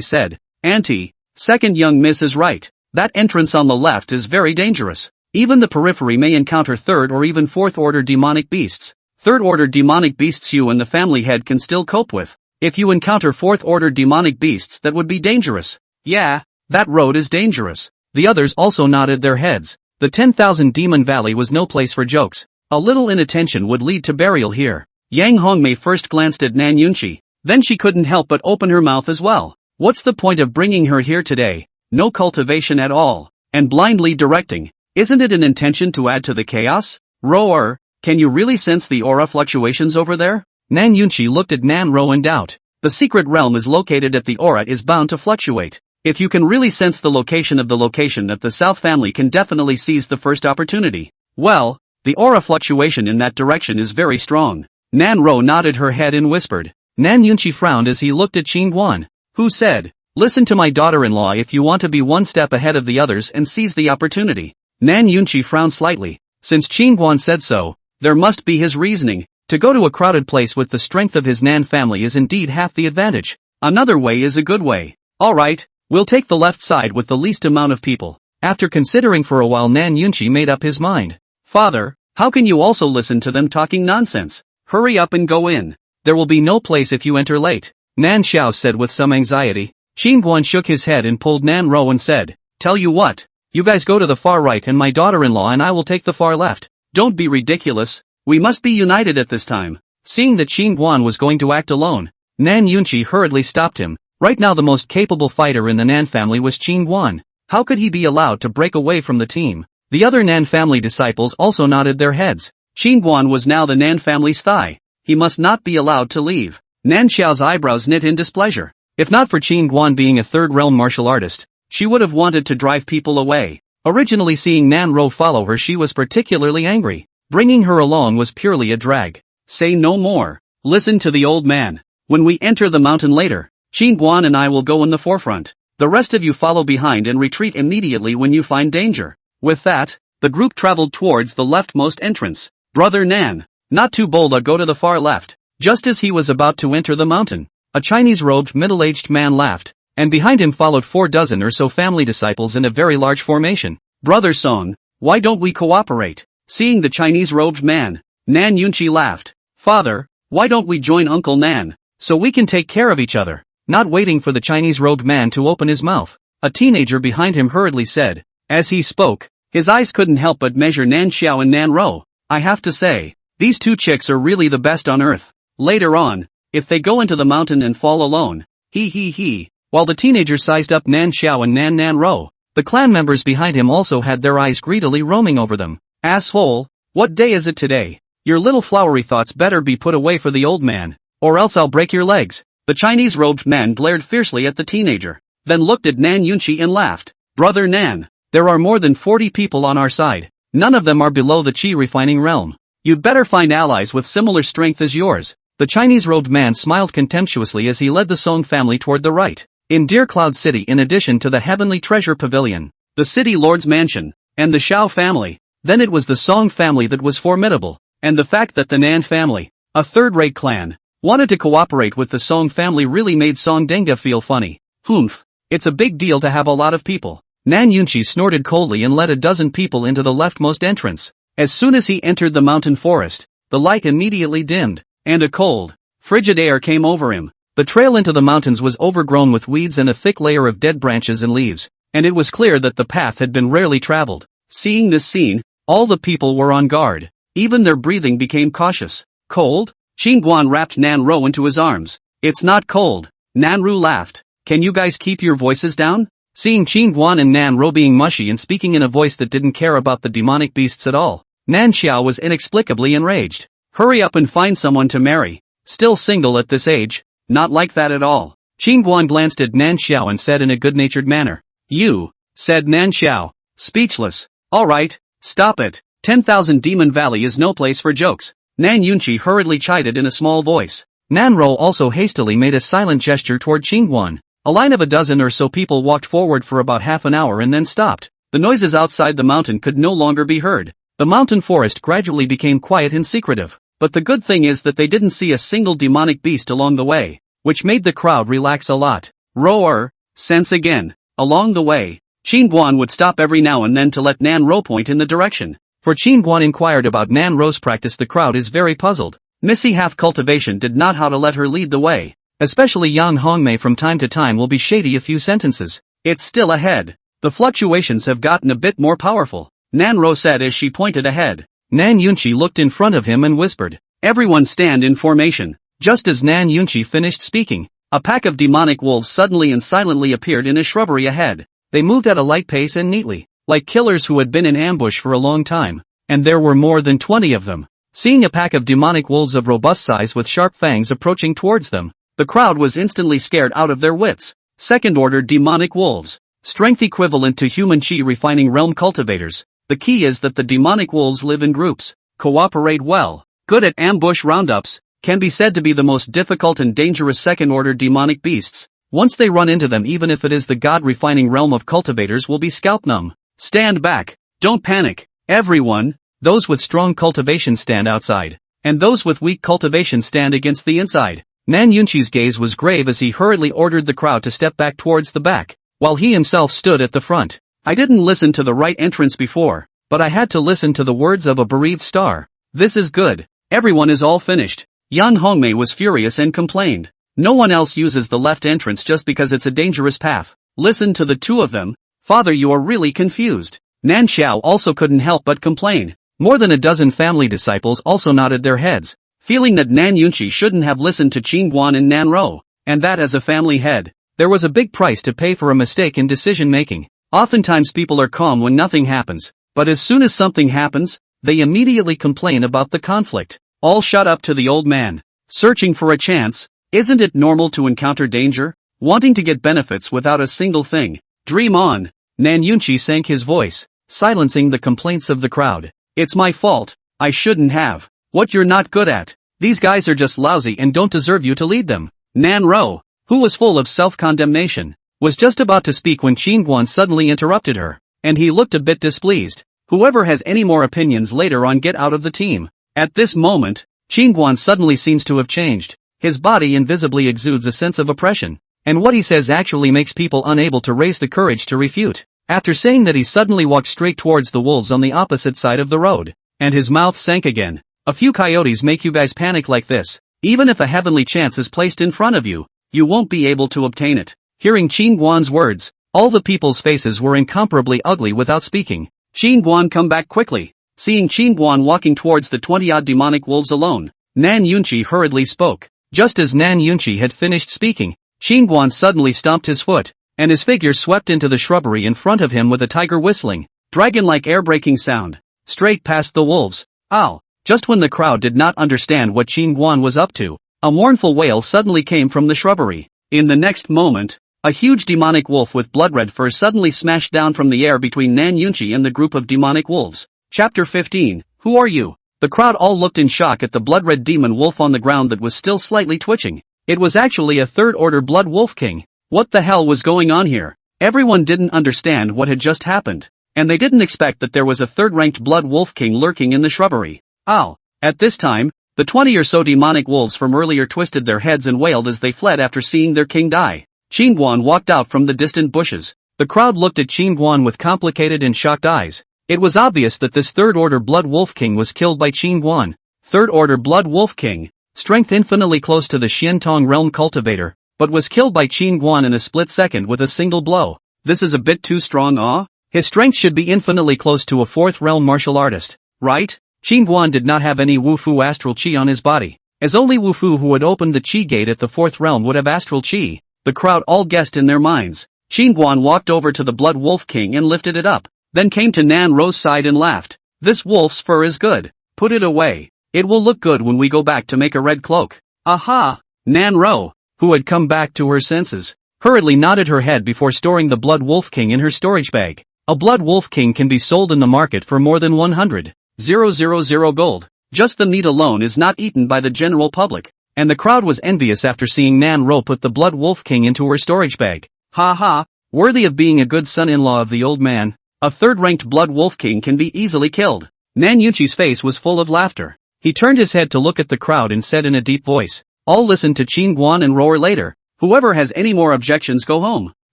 said, Auntie, second young miss is right. That entrance on the left is very dangerous. Even the periphery may encounter third or even fourth order demonic beasts. Third order demonic beasts you and the family head can still cope with. If you encounter fourth order demonic beasts, that would be dangerous. Yeah, that road is dangerous. The others also nodded their heads. The 10,000 Demon Valley was no place for jokes. A little inattention would lead to burial here. Yang Hongmei first glanced at Nan Yunqi, then she couldn't help but open her mouth as well. What's the point of bringing her here today? No cultivation at all, and blindly directing. Isn't it an intention to add to the chaos? Roar, can you really sense the aura fluctuations over there? Nan Yunqi looked at Nan Ro in doubt. The secret realm is located at the aura is bound to fluctuate. If you can really sense the location of the location that the South family can definitely seize the first opportunity. Well, the aura fluctuation in that direction is very strong. Nan Ro nodded her head and whispered. Nan Yunqi frowned as he looked at Qingguan, who said, listen to my daughter-in-law if you want to be one step ahead of the others and seize the opportunity. Nan Yunqi frowned slightly. Since Qingguan said so, there must be his reasoning. To go to a crowded place with the strength of his Nan family is indeed half the advantage. Another way is a good way. Alright, we'll take the left side with the least amount of people. After considering for a while, Nan Yunchi made up his mind. Father, how can you also listen to them talking nonsense? Hurry up and go in. There will be no place if you enter late. Nan Xiao said with some anxiety. Xingguan shook his head and pulled Nan Ro and said, tell you what, you guys go to the far right and my daughter-in-law and I will take the far left. Don't be ridiculous, we must be united at this time. Seeing that Xingguan was going to act alone, Nan Yunchi hurriedly stopped him. Right now the most capable fighter in the Nan family was Xingguan. How could he be allowed to break away from the team? The other Nan family disciples also nodded their heads. Xingguan was now the Nan family's thigh. He must not be allowed to leave. Nan Xiao's eyebrows knit in displeasure. If not for Xingguan being a third-realm martial artist, she would have wanted to drive people away. Originally seeing Nan Ro follow her, she was particularly angry. Bringing her along was purely a drag. Say no more. Listen to the old man. When we enter the mountain later, Xingguan and I will go in the forefront. The rest of you follow behind and retreat immediately when you find danger. With that, the group traveled towards the leftmost entrance. Brother Nan, not too bold, go to the far left. Just as he was about to enter the mountain, a Chinese-robed middle-aged man laughed, and behind him followed 4 dozen or so family disciples in a very large formation. Brother Song, why don't we cooperate? Seeing the Chinese-robed man, Nan Yunchi laughed. Father, why don't we join Uncle Nan, so we can take care of each other? Not waiting for the Chinese-robed man to open his mouth, a teenager behind him hurriedly said. As he spoke, his eyes couldn't help but measure Nan Xiao and Nan Ro. I have to say, these 2 chicks are really the best on earth. Later on, if they go into the mountain and fall alone, he. While the teenager sized up Nan Xiao and Nan Ro, the clan members behind him also had their eyes greedily roaming over them. Asshole, what day is it today? Your little flowery thoughts better be put away for the old man, or else I'll break your legs. The Chinese-robed man glared fiercely at the teenager, then looked at Nan Yunchi and laughed. Brother Nan, there are more than 40 people on our side. None of them are below the qi refining realm. You'd better find allies with similar strength as yours. The Chinese-robed man smiled contemptuously as he led the Song family toward the right. In Deer Cloud City, in addition to the Heavenly Treasure Pavilion, the City Lord's Mansion, and the Shao family, then it was the Song family that was formidable, and the fact that the Nan family, a third-rate clan, wanted to cooperate with the Song family really made Song Denga feel funny. Humph, it's a big deal to have a lot of people. Nan Yunchi snorted coldly and led a dozen people into the leftmost entrance. As soon as he entered the mountain forest, the light immediately dimmed, and a cold, frigid air came over him. The trail into the mountains was overgrown with weeds and a thick layer of dead branches and leaves, and it was clear that the path had been rarely traveled. Seeing this scene, all the people were on guard. Even their breathing became cautious. Cold? Xingguan wrapped Nan Ro into his arms. It's not cold. Nan Ru laughed. Can you guys keep your voices down? Seeing Xingguan and Nan Ro being mushy and speaking in a voice that didn't care about the demonic beasts at all, Nan Xiao was inexplicably enraged. Hurry up and find someone to marry. Still single at this age? Not like that at all. Xingguan glanced at Nan Xiao and said in a good-natured manner. You, said Nan Xiao, speechless. Alright, stop it. 10,000 Demon Valley is no place for jokes. Nan Yunchi hurriedly chided in a small voice. Nan Ro also hastily made a silent gesture toward Xingguan. A line of a dozen or so people walked forward for about half an hour and then stopped. The noises outside the mountain could no longer be heard. The mountain forest gradually became quiet and secretive. But the good thing is that they didn't see a single demonic beast along the way, which made the crowd relax a lot. Roar, sense again. Along the way, Xingguan would stop every now and then to let Nan Ro point in the direction. For Xingguan inquired about Nan Ro's practice. The crowd is very puzzled. Missy Half Cultivation did not how to let her lead the way. Especially Yang Hongmei from time to time will be shady a few sentences. It's still ahead. The fluctuations have gotten a bit more powerful, Nan Ro said as she pointed ahead. Nan Yunchi looked in front of him and whispered, everyone stand in formation. Just as Nan Yunchi finished speaking, a pack of demonic wolves suddenly and silently appeared in a shrubbery ahead. They moved at a light pace and neatly, like killers who had been in ambush for a long time, and there were more than 20 of them. Seeing a pack of demonic wolves of robust size with sharp fangs approaching towards them, the crowd was instantly scared out of their wits. Second-order demonic wolves, strength equivalent to human chi refining realm cultivators. The key is that the demonic wolves live in groups, cooperate well, good at ambush roundups, can be said to be the most difficult and dangerous second-order demonic beasts. Once they run into them, even if it is the god-refining realm of cultivators, will be scalp numb. Stand back, don't panic, everyone. Those with strong cultivation stand outside. and those with weak cultivation stand against the inside. Nan Yunqi's gaze was grave as he hurriedly ordered the crowd to step back towards the back, while he himself stood at the front. I didn't listen to the right entrance before, but I had to listen to the words of a bereaved star. This is good. Everyone is all finished. Yan Hongmei was furious and complained. No one else uses the left entrance just because it's a dangerous path. Listen to the two of them. Father, you are really confused. Nan Xiao also couldn't help but complain. More than a dozen family disciples also nodded their heads, feeling that Nan Yunqi shouldn't have listened to Qin Guan and Nan Ro, and that as a family head, there was a big price to pay for a mistake in decision-making. Oftentimes people are calm when nothing happens, but as soon as something happens, they immediately complain about the conflict. All shut up to the old man. Searching for a chance, isn't it normal to encounter danger? Wanting to get benefits without a single thing. Dream on. Nan Yunqi sank his voice, silencing the complaints of the crowd. It's my fault. I shouldn't have. What you're not good at. These guys are just lousy and don't deserve you to lead them. Nan Ro, who was full of self-condemnation, was just about to speak when Qin Guan suddenly interrupted her, and he looked a bit displeased. Whoever has any more opinions later on, get out of the team. At this moment, Qin Guan suddenly seems to have changed. His body invisibly exudes a sense of oppression, and what he says actually makes people unable to raise the courage to refute. After saying that, he suddenly walked straight towards the wolves on the opposite side of the road, and his mouth sank again. A few coyotes make you guys panic like this. Even if a heavenly chance is placed in front of you, you won't be able to obtain it. Hearing Qin Guan's words, all the people's faces were incomparably ugly without speaking. Qin Guan, come back quickly. Seeing Qin Guan walking towards the 20-odd demonic wolves alone, Nan Yunqi hurriedly spoke. Just as Nan Yunqi had finished speaking, Qin Guan suddenly stomped his foot, and his figure swept into the shrubbery in front of him with a tiger whistling, dragon-like air-breaking sound, straight past the wolves. Ow! Just when the crowd did not understand what Qin Guan was up to, a mournful wail suddenly came from the shrubbery. In the next moment, a huge demonic wolf with blood-red fur suddenly smashed down from the air between Nan Yunqi and the group of demonic wolves. Chapter 15. Who are you? The crowd all looked in shock at the blood-red demon wolf on the ground that was still slightly twitching. It was actually a third-order blood wolf king. What the hell was going on here? Everyone didn't understand what had just happened, and they didn't expect that there was a third-ranked blood wolf king lurking in the shrubbery. Ow! At this time, the 20 or so demonic wolves from earlier twisted their heads and wailed as they fled after seeing their king die. Qin Guan walked out from the distant bushes. The crowd looked at Qin Guan with complicated and shocked eyes. It was obvious that this third-order blood wolf king was killed by Qin Guan. Third-order blood wolf king, strength infinitely close to the Xiantong realm cultivator, but was killed by Qin Guan in a split second with a single blow. This is a bit too strong, His strength should be infinitely close to a fourth realm martial artist, right? Qin Guan did not have any Wufu astral chi on his body, as only Wufu who had opened the chi gate at the fourth realm would have astral chi. The crowd all guessed in their minds. Qin Guan walked over to the blood wolf king and lifted it up, then came to Nan Ro's side and laughed. This wolf's fur is good. Put it away. It will look good when we go back to make a red cloak. Aha! Nan Ro, who had come back to her senses, hurriedly nodded her head before storing the blood wolf king in her storage bag. A blood wolf king can be sold in the market for more than 100,000 gold. Just the meat alone is not eaten by the general public, and the crowd was envious after seeing Nan Ro put the blood wolf king into her storage bag. Ha ha, worthy of being a good son-in-law of the old man. A third-ranked blood wolf king can be easily killed. Nan Yunqi's face was full of laughter. He turned his head to look at the crowd and said in a deep voice, "I'll listen to Qin Guan and roar later. Whoever has any more objections, go home."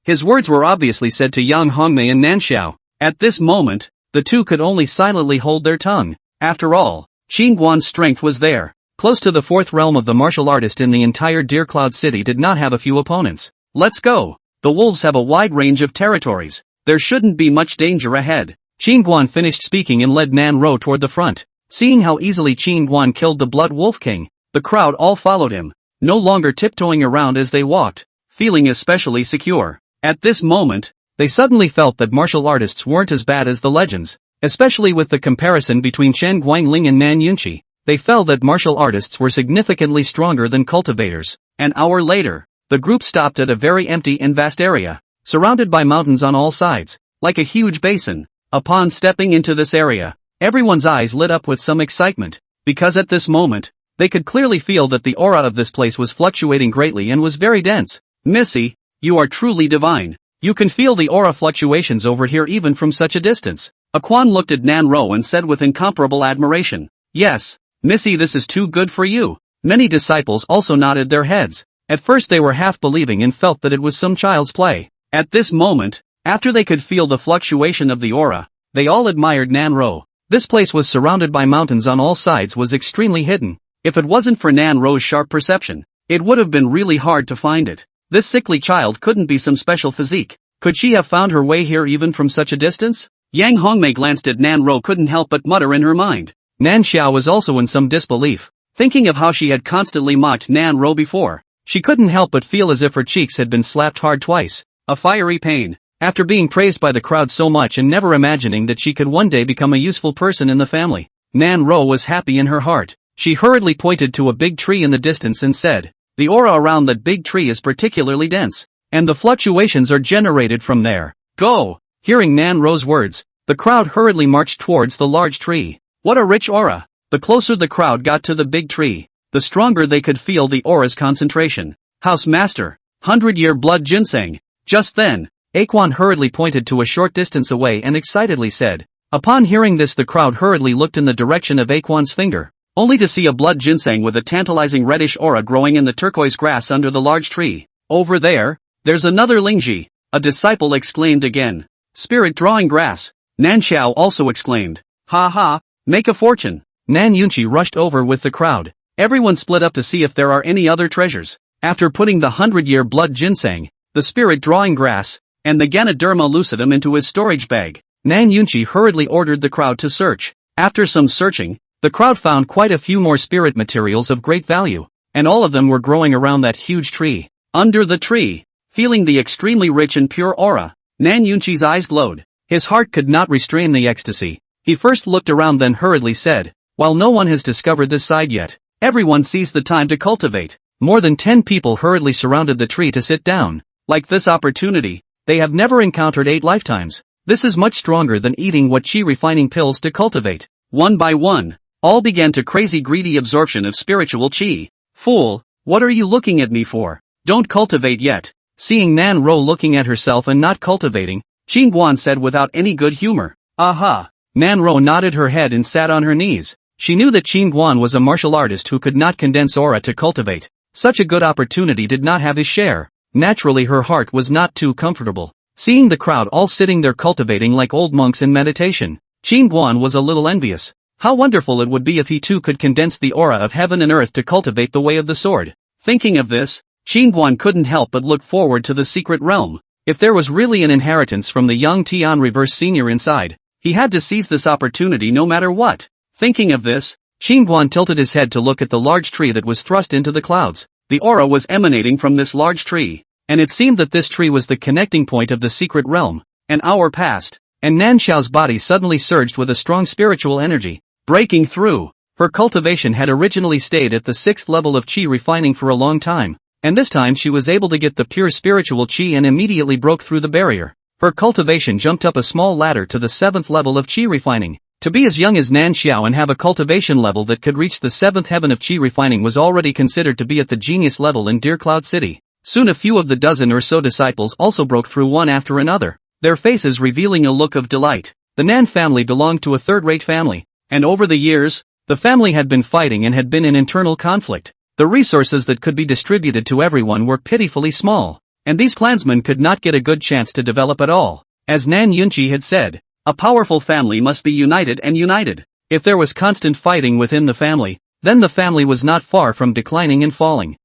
His words were obviously said to Yang Hongmei and Nan Xiao. At this moment, the two could only silently hold their tongue. After all, Qin Guan's strength was there. Close to the fourth realm of the martial artist in the entire Deer Cloud City did not have a few opponents. Let's go. The wolves have a wide range of territories. There shouldn't be much danger ahead. Qin Guan finished speaking and led Nan Ro toward the front. Seeing how easily Qin Guan killed the blood wolf king, the crowd all followed him, no longer tiptoeing around as they walked, feeling especially secure. At this moment, they suddenly felt that martial artists weren't as bad as the legends, especially with the comparison between Chen Guangling and Nan Yunqi. They felt that martial artists were significantly stronger than cultivators. An hour later, the group stopped at a very empty and vast area, surrounded by mountains on all sides, like a huge basin. Upon stepping into this area, everyone's eyes lit up with some excitement, because at this moment, they could clearly feel that the aura of this place was fluctuating greatly and was very dense. Missy, you are truly divine. You can feel the aura fluctuations over here even from such a distance. Quan looked at Nan Ro and said with incomparable admiration, "Yes, Missy, this is too good for you. Many disciples also nodded their heads. At first they were half believing and felt that it was some child's play. At this moment, after they could feel the fluctuation of the aura, they all admired Nanro. This place was surrounded by mountains on all sides, was extremely hidden. If it wasn't for Nanro's sharp perception, it would have been really hard to find it. This sickly child couldn't be some special physique. Could she have found her way here even from such a distance? Yang Hongmei glanced at Nanro, couldn't help but mutter in her mind. Nan Xiao was also in some disbelief. Thinking of how she had constantly mocked Nanro before, she couldn't help but feel as if her cheeks had been slapped hard twice. A fiery pain. After being praised by the crowd so much and never imagining that she could one day become a useful person in the family, Nanro was happy in her heart. She hurriedly pointed to a big tree in the distance and said, "The aura around that big tree is particularly dense, and the fluctuations are generated from there. Go!" Hearing Nanro's words, the crowd hurriedly marched towards the large tree. What a rich aura! The closer the crowd got to the big tree, the stronger they could feel the aura's concentration. "House Master, 100-year blood ginseng." Just then, Aquan hurriedly pointed to a short distance away and excitedly said. Upon hearing this, the crowd hurriedly looked in the direction of Aquan's finger, only to see a blood ginseng with a tantalizing reddish aura growing in the turquoise grass under the large tree. "Over there, there's another Lingji," a disciple exclaimed again. "Spirit drawing grass," Nan Xiao also exclaimed. "Ha ha, make a fortune." Nan Yunqi rushed over with the crowd. Everyone split up to see if there are any other treasures. After putting the 100-year blood ginseng, the spirit drawing grass, and the Ganoderma lucidum into his storage bag, Nan Yunqi hurriedly ordered the crowd to search. After some searching, the crowd found quite a few more spirit materials of great value, and all of them were growing around that huge tree. Under the tree, feeling the extremely rich and pure aura, Nan Yunqi's eyes glowed. His heart could not restrain the ecstasy. He first looked around, then hurriedly said, "While no one has discovered this side yet, everyone seized the time to cultivate." More than 10 people hurriedly surrounded the tree to sit down. Like this opportunity, they have never encountered 8 lifetimes. This is much stronger than eating what chi refining pills to cultivate. One by one, all began to crazy greedy absorption of spiritual chi. "Fool, what are you looking at me for? Don't cultivate yet." Seeing Nan Ro looking at herself and not cultivating, Qin Guan said without any good humor. "Aha." Nan Ro nodded her head and sat on her knees. She knew that Qin Guan was a martial artist who could not condense aura to cultivate. Such a good opportunity did not have his share. Naturally, her heart was not too comfortable. Seeing the crowd all sitting there cultivating like old monks in meditation, Qin Guan was a little envious. How wonderful it would be if he too could condense the aura of heaven and earth to cultivate the way of the sword. Thinking of this, Qin Guan couldn't help but look forward to the secret realm. If there was really an inheritance from the young Tian Reverse Senior inside, he had to seize this opportunity no matter what. Thinking of this, Qin Guan tilted his head to look at the large tree that was thrust into the clouds. The aura was emanating from this large tree, and it seemed that this tree was the connecting point of the secret realm. An hour passed, and Nan Xiao's body suddenly surged with a strong spiritual energy, breaking through. Her cultivation had originally stayed at the 6th level of chi refining for a long time, and this time she was able to get the pure spiritual chi and immediately broke through the barrier. Her cultivation jumped up a small ladder to the 7th level of chi refining. To be as young as Nan Xiao and have a cultivation level that could reach the 7th heaven of chi refining was already considered to be at the genius level in Deer Cloud City. Soon a few of the dozen or so disciples also broke through one after another, their faces revealing a look of delight. The Nan family belonged to a third-rate family, and over the years, the family had been fighting and had been in internal conflict. The resources that could be distributed to everyone were pitifully small, and these clansmen could not get a good chance to develop at all. As Nan Yunqi had said, a powerful family must be united and united. If there was constant fighting within the family, then the family was not far from declining and falling.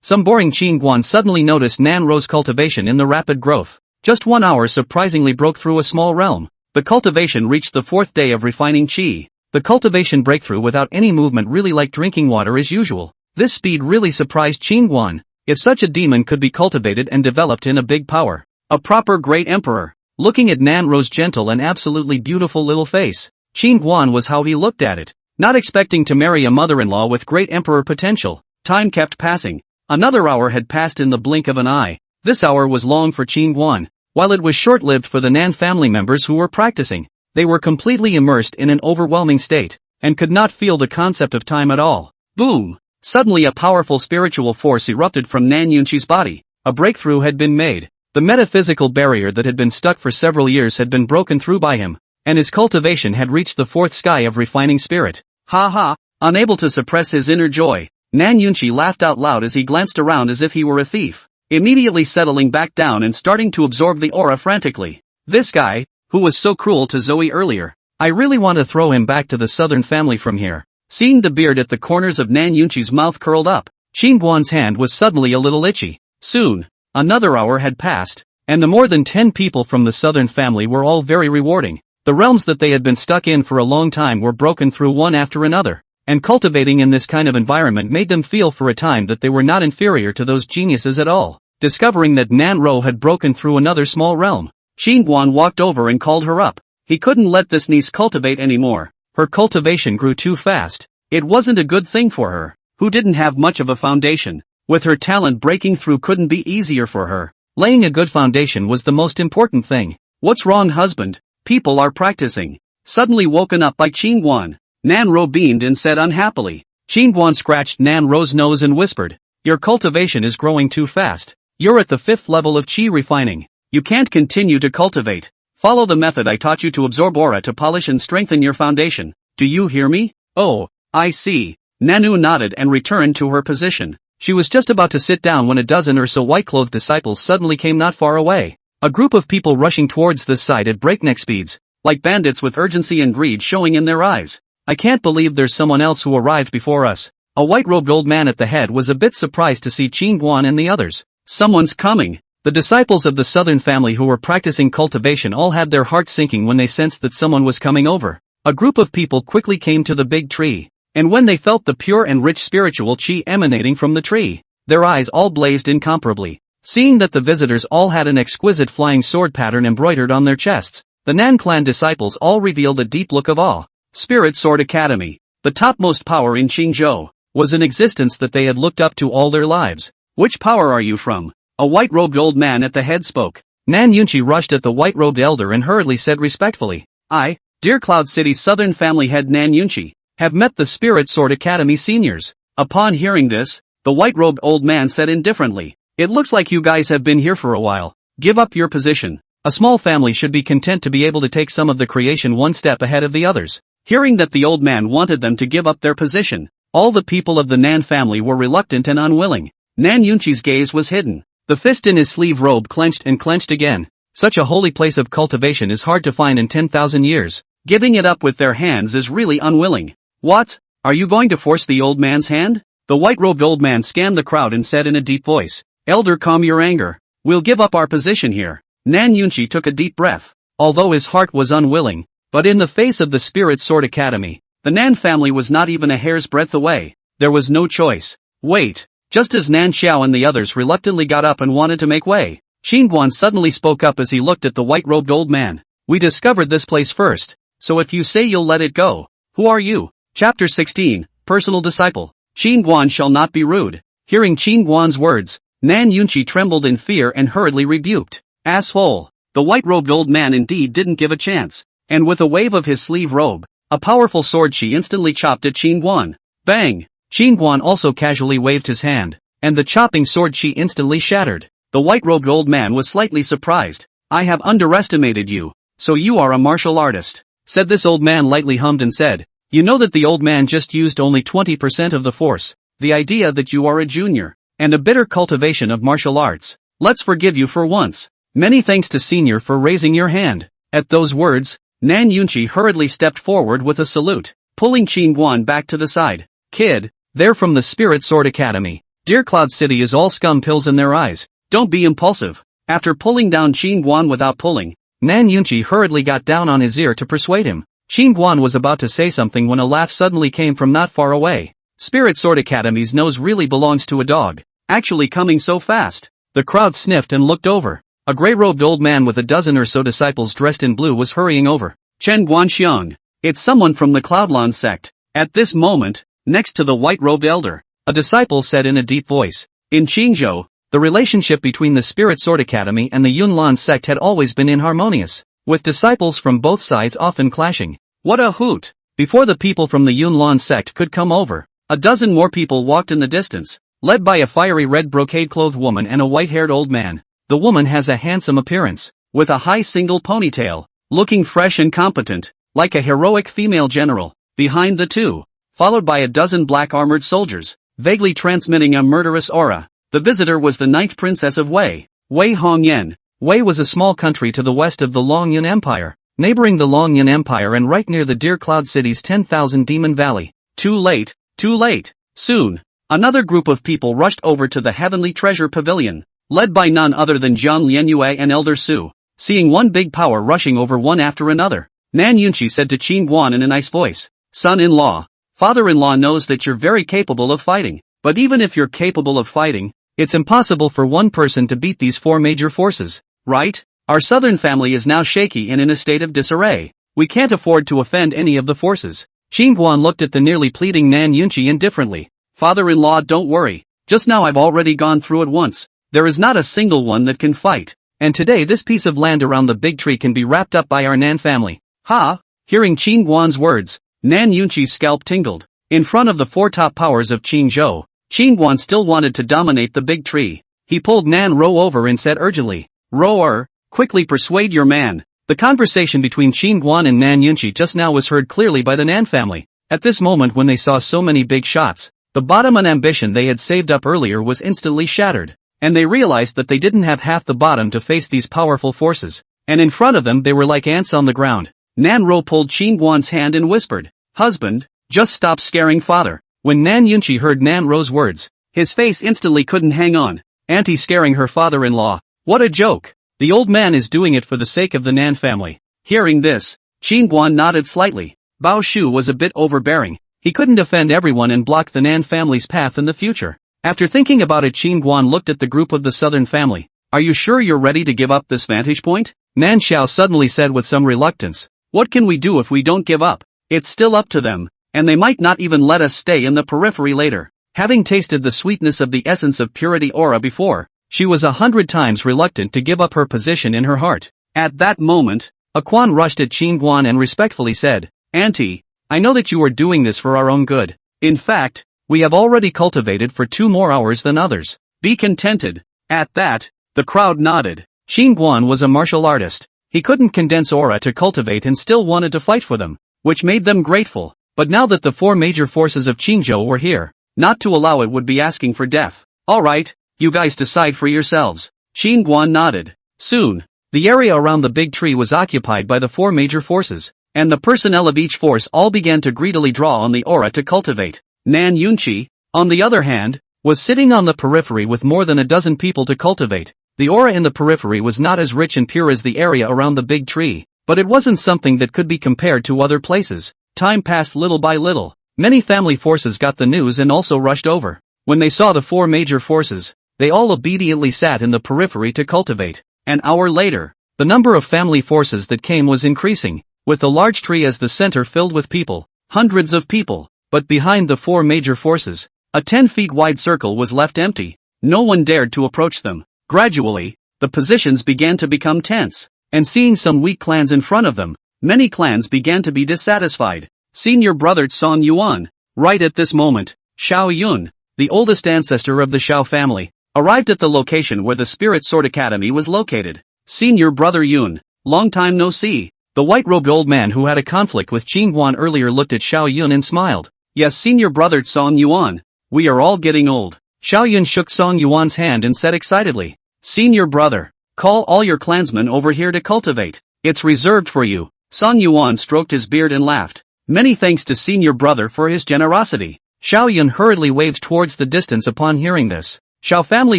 Some boring Qin Guan suddenly noticed Nan Ro's cultivation in the rapid growth. Just 1 hour surprisingly broke through a small realm. The cultivation reached the 4th day of refining chi. The cultivation breakthrough without any movement, really like drinking water as usual. This speed really surprised Qin Guan. If such a demon could be cultivated and developed in a big power, a proper great emperor. Looking at Nan Ro's gentle and absolutely beautiful little face, Qin Guan was how he looked at it. Not expecting to marry a mother-in-law with great emperor potential. Time kept passing. Another hour had passed in the blink of an eye. This hour was long for Qin Guan, while it was short-lived for the Nan family members who were practicing. They were completely immersed in an overwhelming state, and could not feel the concept of time at all. Boom! Suddenly a powerful spiritual force erupted from Nan Yunqi's body. A breakthrough had been made. The metaphysical barrier that had been stuck for several years had been broken through by him, and his cultivation had reached the 4th sky of refining spirit. Ha ha! Unable to suppress his inner joy, Nan Yunqi laughed out loud as he glanced around as if he were a thief, immediately settling back down and starting to absorb the aura frantically. This guy, who was so cruel to Zoe earlier, I really want to throw him back to the southern family from here. Seeing the beard at the corners of Nan Yunqi's mouth curled up, Qingguan's hand was suddenly a little itchy. Soon, another hour had passed, and the more than 10 people from the southern family were all very rewarding. The realms that they had been stuck in for a long time were broken through one after another, and cultivating in this kind of environment made them feel for a time that they were not inferior to those geniuses at all. Discovering that Nan Ro had broken through another small realm, Qingguan walked over and called her up. He couldn't let this niece cultivate anymore. Her cultivation grew too fast. It wasn't a good thing for her, who didn't have much of a foundation. With her talent, breaking through couldn't be easier for her. Laying a good foundation was the most important thing. What's wrong, husband? People are practicing. Suddenly woken up by Qingguan, Nan Ro beamed and said unhappily. Qingguan scratched Nan Ro's nose and whispered, your cultivation is growing too fast. You're at the 5th level of qi refining. You can't continue to cultivate. Follow the method I taught you to absorb aura to polish and strengthen your foundation. Do you hear me? Oh, I see. Nanu nodded and returned to her position. She was just about to sit down when a dozen or so white-clothed disciples suddenly came not far away. A group of people rushing towards this side at breakneck speeds, like bandits with urgency and greed showing in their eyes. I can't believe there's someone else who arrived before us. A white-robed old man at the head was a bit surprised to see Qingguan and the others. Someone's coming. The disciples of the southern family who were practicing cultivation all had their hearts sinking when they sensed that someone was coming over. A group of people quickly came to the big tree, and when they felt the pure and rich spiritual qi emanating from the tree, their eyes all blazed incomparably. Seeing that the visitors all had an exquisite flying sword pattern embroidered on their chests, the Nan clan disciples all revealed a deep look of awe. Spirit Sword Academy, the topmost power in Qingzhou, was an existence that they had looked up to all their lives. Which power are you from? A white-robed old man at the head spoke. Nan Yunqi rushed at the white-robed elder and hurriedly said respectfully, I, Dear Cloud City's southern family head Nan Yunqi, have met the Spirit Sword Academy seniors. Upon hearing this, the white-robed old man said indifferently, It looks like you guys have been here for a while. Give up your position. A small family should be content to be able to take some of the creation one step ahead of the others. Hearing that the old man wanted them to give up their position, all the people of the Nan family were reluctant and unwilling. Nan Yunqi's gaze was hidden. The fist in his sleeve robe clenched and clenched again. Such a holy place of cultivation is hard to find in 10,000 years. Giving it up with their hands is really unwilling. What? Are you going to force the old man's hand? The white-robed old man scanned the crowd and said in a deep voice, Elder, calm your anger. We'll give up our position here. Nan Yunqi took a deep breath. Although his heart was unwilling, but in the face of the Spirit Sword Academy, the Nan family was not even a hair's breadth away. There was no choice. Wait. Just as Nan Xiao and the others reluctantly got up and wanted to make way, Qingguan suddenly spoke up as he looked at the white-robed old man. We discovered this place first, so if you say you'll let it go, who are you? Chapter 16, Personal Disciple. Qingguan shall not be rude. Hearing Qingguan's words, Nan Yunqi trembled in fear and hurriedly rebuked. Asshole. The white-robed old man indeed didn't give a chance, and with a wave of his sleeve robe, a powerful sword she instantly chopped at Qingguan. Bang! Qingguan also casually waved his hand, and the chopping sword she instantly shattered. The white-robed old man was slightly surprised. I have underestimated you. So you are a martial artist, said this old man lightly hummed and said. You know that the old man just used only 20% of the force. The idea that you are a junior, and a bitter cultivation of martial arts. Let's forgive you for once. Many thanks to senior for raising your hand. At those words, Nan Yunqi hurriedly stepped forward with a salute, pulling Qingguan back to the side. Kid, they're from the Spirit Sword Academy. Dear Cloud City is all scum pills in their eyes. Don't be impulsive. After pulling down Qingguan without pulling, Nan Yunqi hurriedly got down on his ear to persuade him. Qingguan was about to say something when a laugh suddenly came from not far away. Spirit Sword Academy's nose really belongs to a dog. Actually coming so fast. The crowd sniffed and looked over. A gray-robed old man with a dozen or so disciples dressed in blue was hurrying over. Chen Guanxiang. It's someone from the Cloudland sect. At this moment, next to the white-robed elder, a disciple said in a deep voice. In Qingzhou, the relationship between the Spirit Sword Academy and the Yunlan sect had always been inharmonious, with disciples from both sides often clashing. What a hoot! Before the people from the Yunlan sect could come over, a dozen more people walked in the distance, led by a fiery red brocade-clothed woman and a white-haired old man. The woman has a handsome appearance, with a high single ponytail, looking fresh and competent, like a heroic female general. Behind the two, followed by a dozen black armored soldiers, vaguely transmitting a murderous aura. The visitor was the ninth princess of Wei, Wei Hongyan. Wei was a small country to the west of the Longyun Empire, neighboring the Longyun Empire and right near the Deer Cloud City's 10,000 Demon Valley. Too late, too late. Soon, another group of people rushed over to the Heavenly Treasure Pavilion, led by none other than Jiang Lianyue and Elder Su. Seeing one big power rushing over one after another, Nan Yunqi said to Qin Guan in a nice voice, "Son-in-law, father-in-law knows that you're very capable of fighting, but even if you're capable of fighting, it's impossible for one person to beat these four major forces, right? Our southern family is now shaky and in a state of disarray. We can't afford to offend any of the forces." Qin Guan looked at the nearly pleading Nan Yunqi indifferently. "Father-in-law, don't worry. Just now I've already gone through it once. There is not a single one that can fight. And today this piece of land around the big tree can be wrapped up by our Nan family." Ha! Hearing Qin Guan's words, Nan Yunqi's scalp tingled. In front of the four top powers of Qinzhou, Qin Guan still wanted to dominate the big tree. He pulled Nan Ro over and said urgently, "Roer, quickly persuade your man." The conversation between Qin Guan and Nan Yunqi just now was heard clearly by the Nan family. At this moment when they saw so many big shots, the bottom and ambition they had saved up earlier was instantly shattered. And they realized that they didn't have half the bottom to face these powerful forces, and in front of them they were like ants on the ground. Nan Ro pulled Qin Guan's hand and whispered, "Husband, just stop scaring father." When Nan Yunqi heard Nan Ro's words, his face instantly couldn't hang on. Auntie scaring her father-in-law. What a joke. The old man is doing it for the sake of the Nan family. Hearing this, Qin Guan nodded slightly. Bao Shu was a bit overbearing. He couldn't defend everyone and block the Nan family's path in the future. After thinking about it, Qin Guan looked at the group of the southern family. "Are you sure you're ready to give up this vantage point?" Nan Xiao suddenly said with some reluctance. "What can we do if we don't give up? It's still up to them, and they might not even let us stay in the periphery later." Having tasted the sweetness of the essence of purity aura before, she was 100 times reluctant to give up her position in her heart. At that moment, Quan rushed at Qin Guan and respectfully said, "Auntie, I know that you are doing this for our own good. In fact, we have already cultivated for 2 more hours than others. Be contented." At that, the crowd nodded. Qin Guan was a martial artist. He couldn't condense aura to cultivate and still wanted to fight for them, which made them grateful. But now that the 4 major forces of Qinzhou were here, not to allow it would be asking for death. "Alright, you guys decide for yourselves." Qin Guan nodded. Soon, the area around the big tree was occupied by the 4 major forces, and the personnel of each force all began to greedily draw on the aura to cultivate. Nan Yunqi, on the other hand, was sitting on the periphery with more than a dozen people to cultivate. The aura in the periphery was not as rich and pure as the area around the big tree, but it wasn't something that could be compared to other places. Time passed little by little. Many family forces got the news and also rushed over. When they saw the 4 major forces, they all obediently sat in the periphery to cultivate. An hour later, the number of family forces that came was increasing, with the large tree as the center filled with people, hundreds of people. But behind the 4 major forces, a 10 feet wide circle was left empty. No one dared to approach them. Gradually, the positions began to become tense, and seeing some weak clans in front of them, many clans began to be dissatisfied. Senior brother Song Yuan. Right at this moment, Xiao Yun, the oldest ancestor of the Xiao family, arrived at the location where the Spirit Sword Academy was located. Senior brother Yun, long time no see. The white-robed old man who had a conflict with Qin Guan earlier looked at Xiao Yun and smiled. "Yes, senior brother Song Yuan, we are all getting old." Xiao Yun shook Song Yuan's hand and said excitedly, "Senior brother, call all your clansmen over here to cultivate. It's reserved for you." Song Yuan stroked his beard and laughed. "Many thanks to senior brother for his generosity." Xiao Yun hurriedly waved towards the distance upon hearing this. Xiao family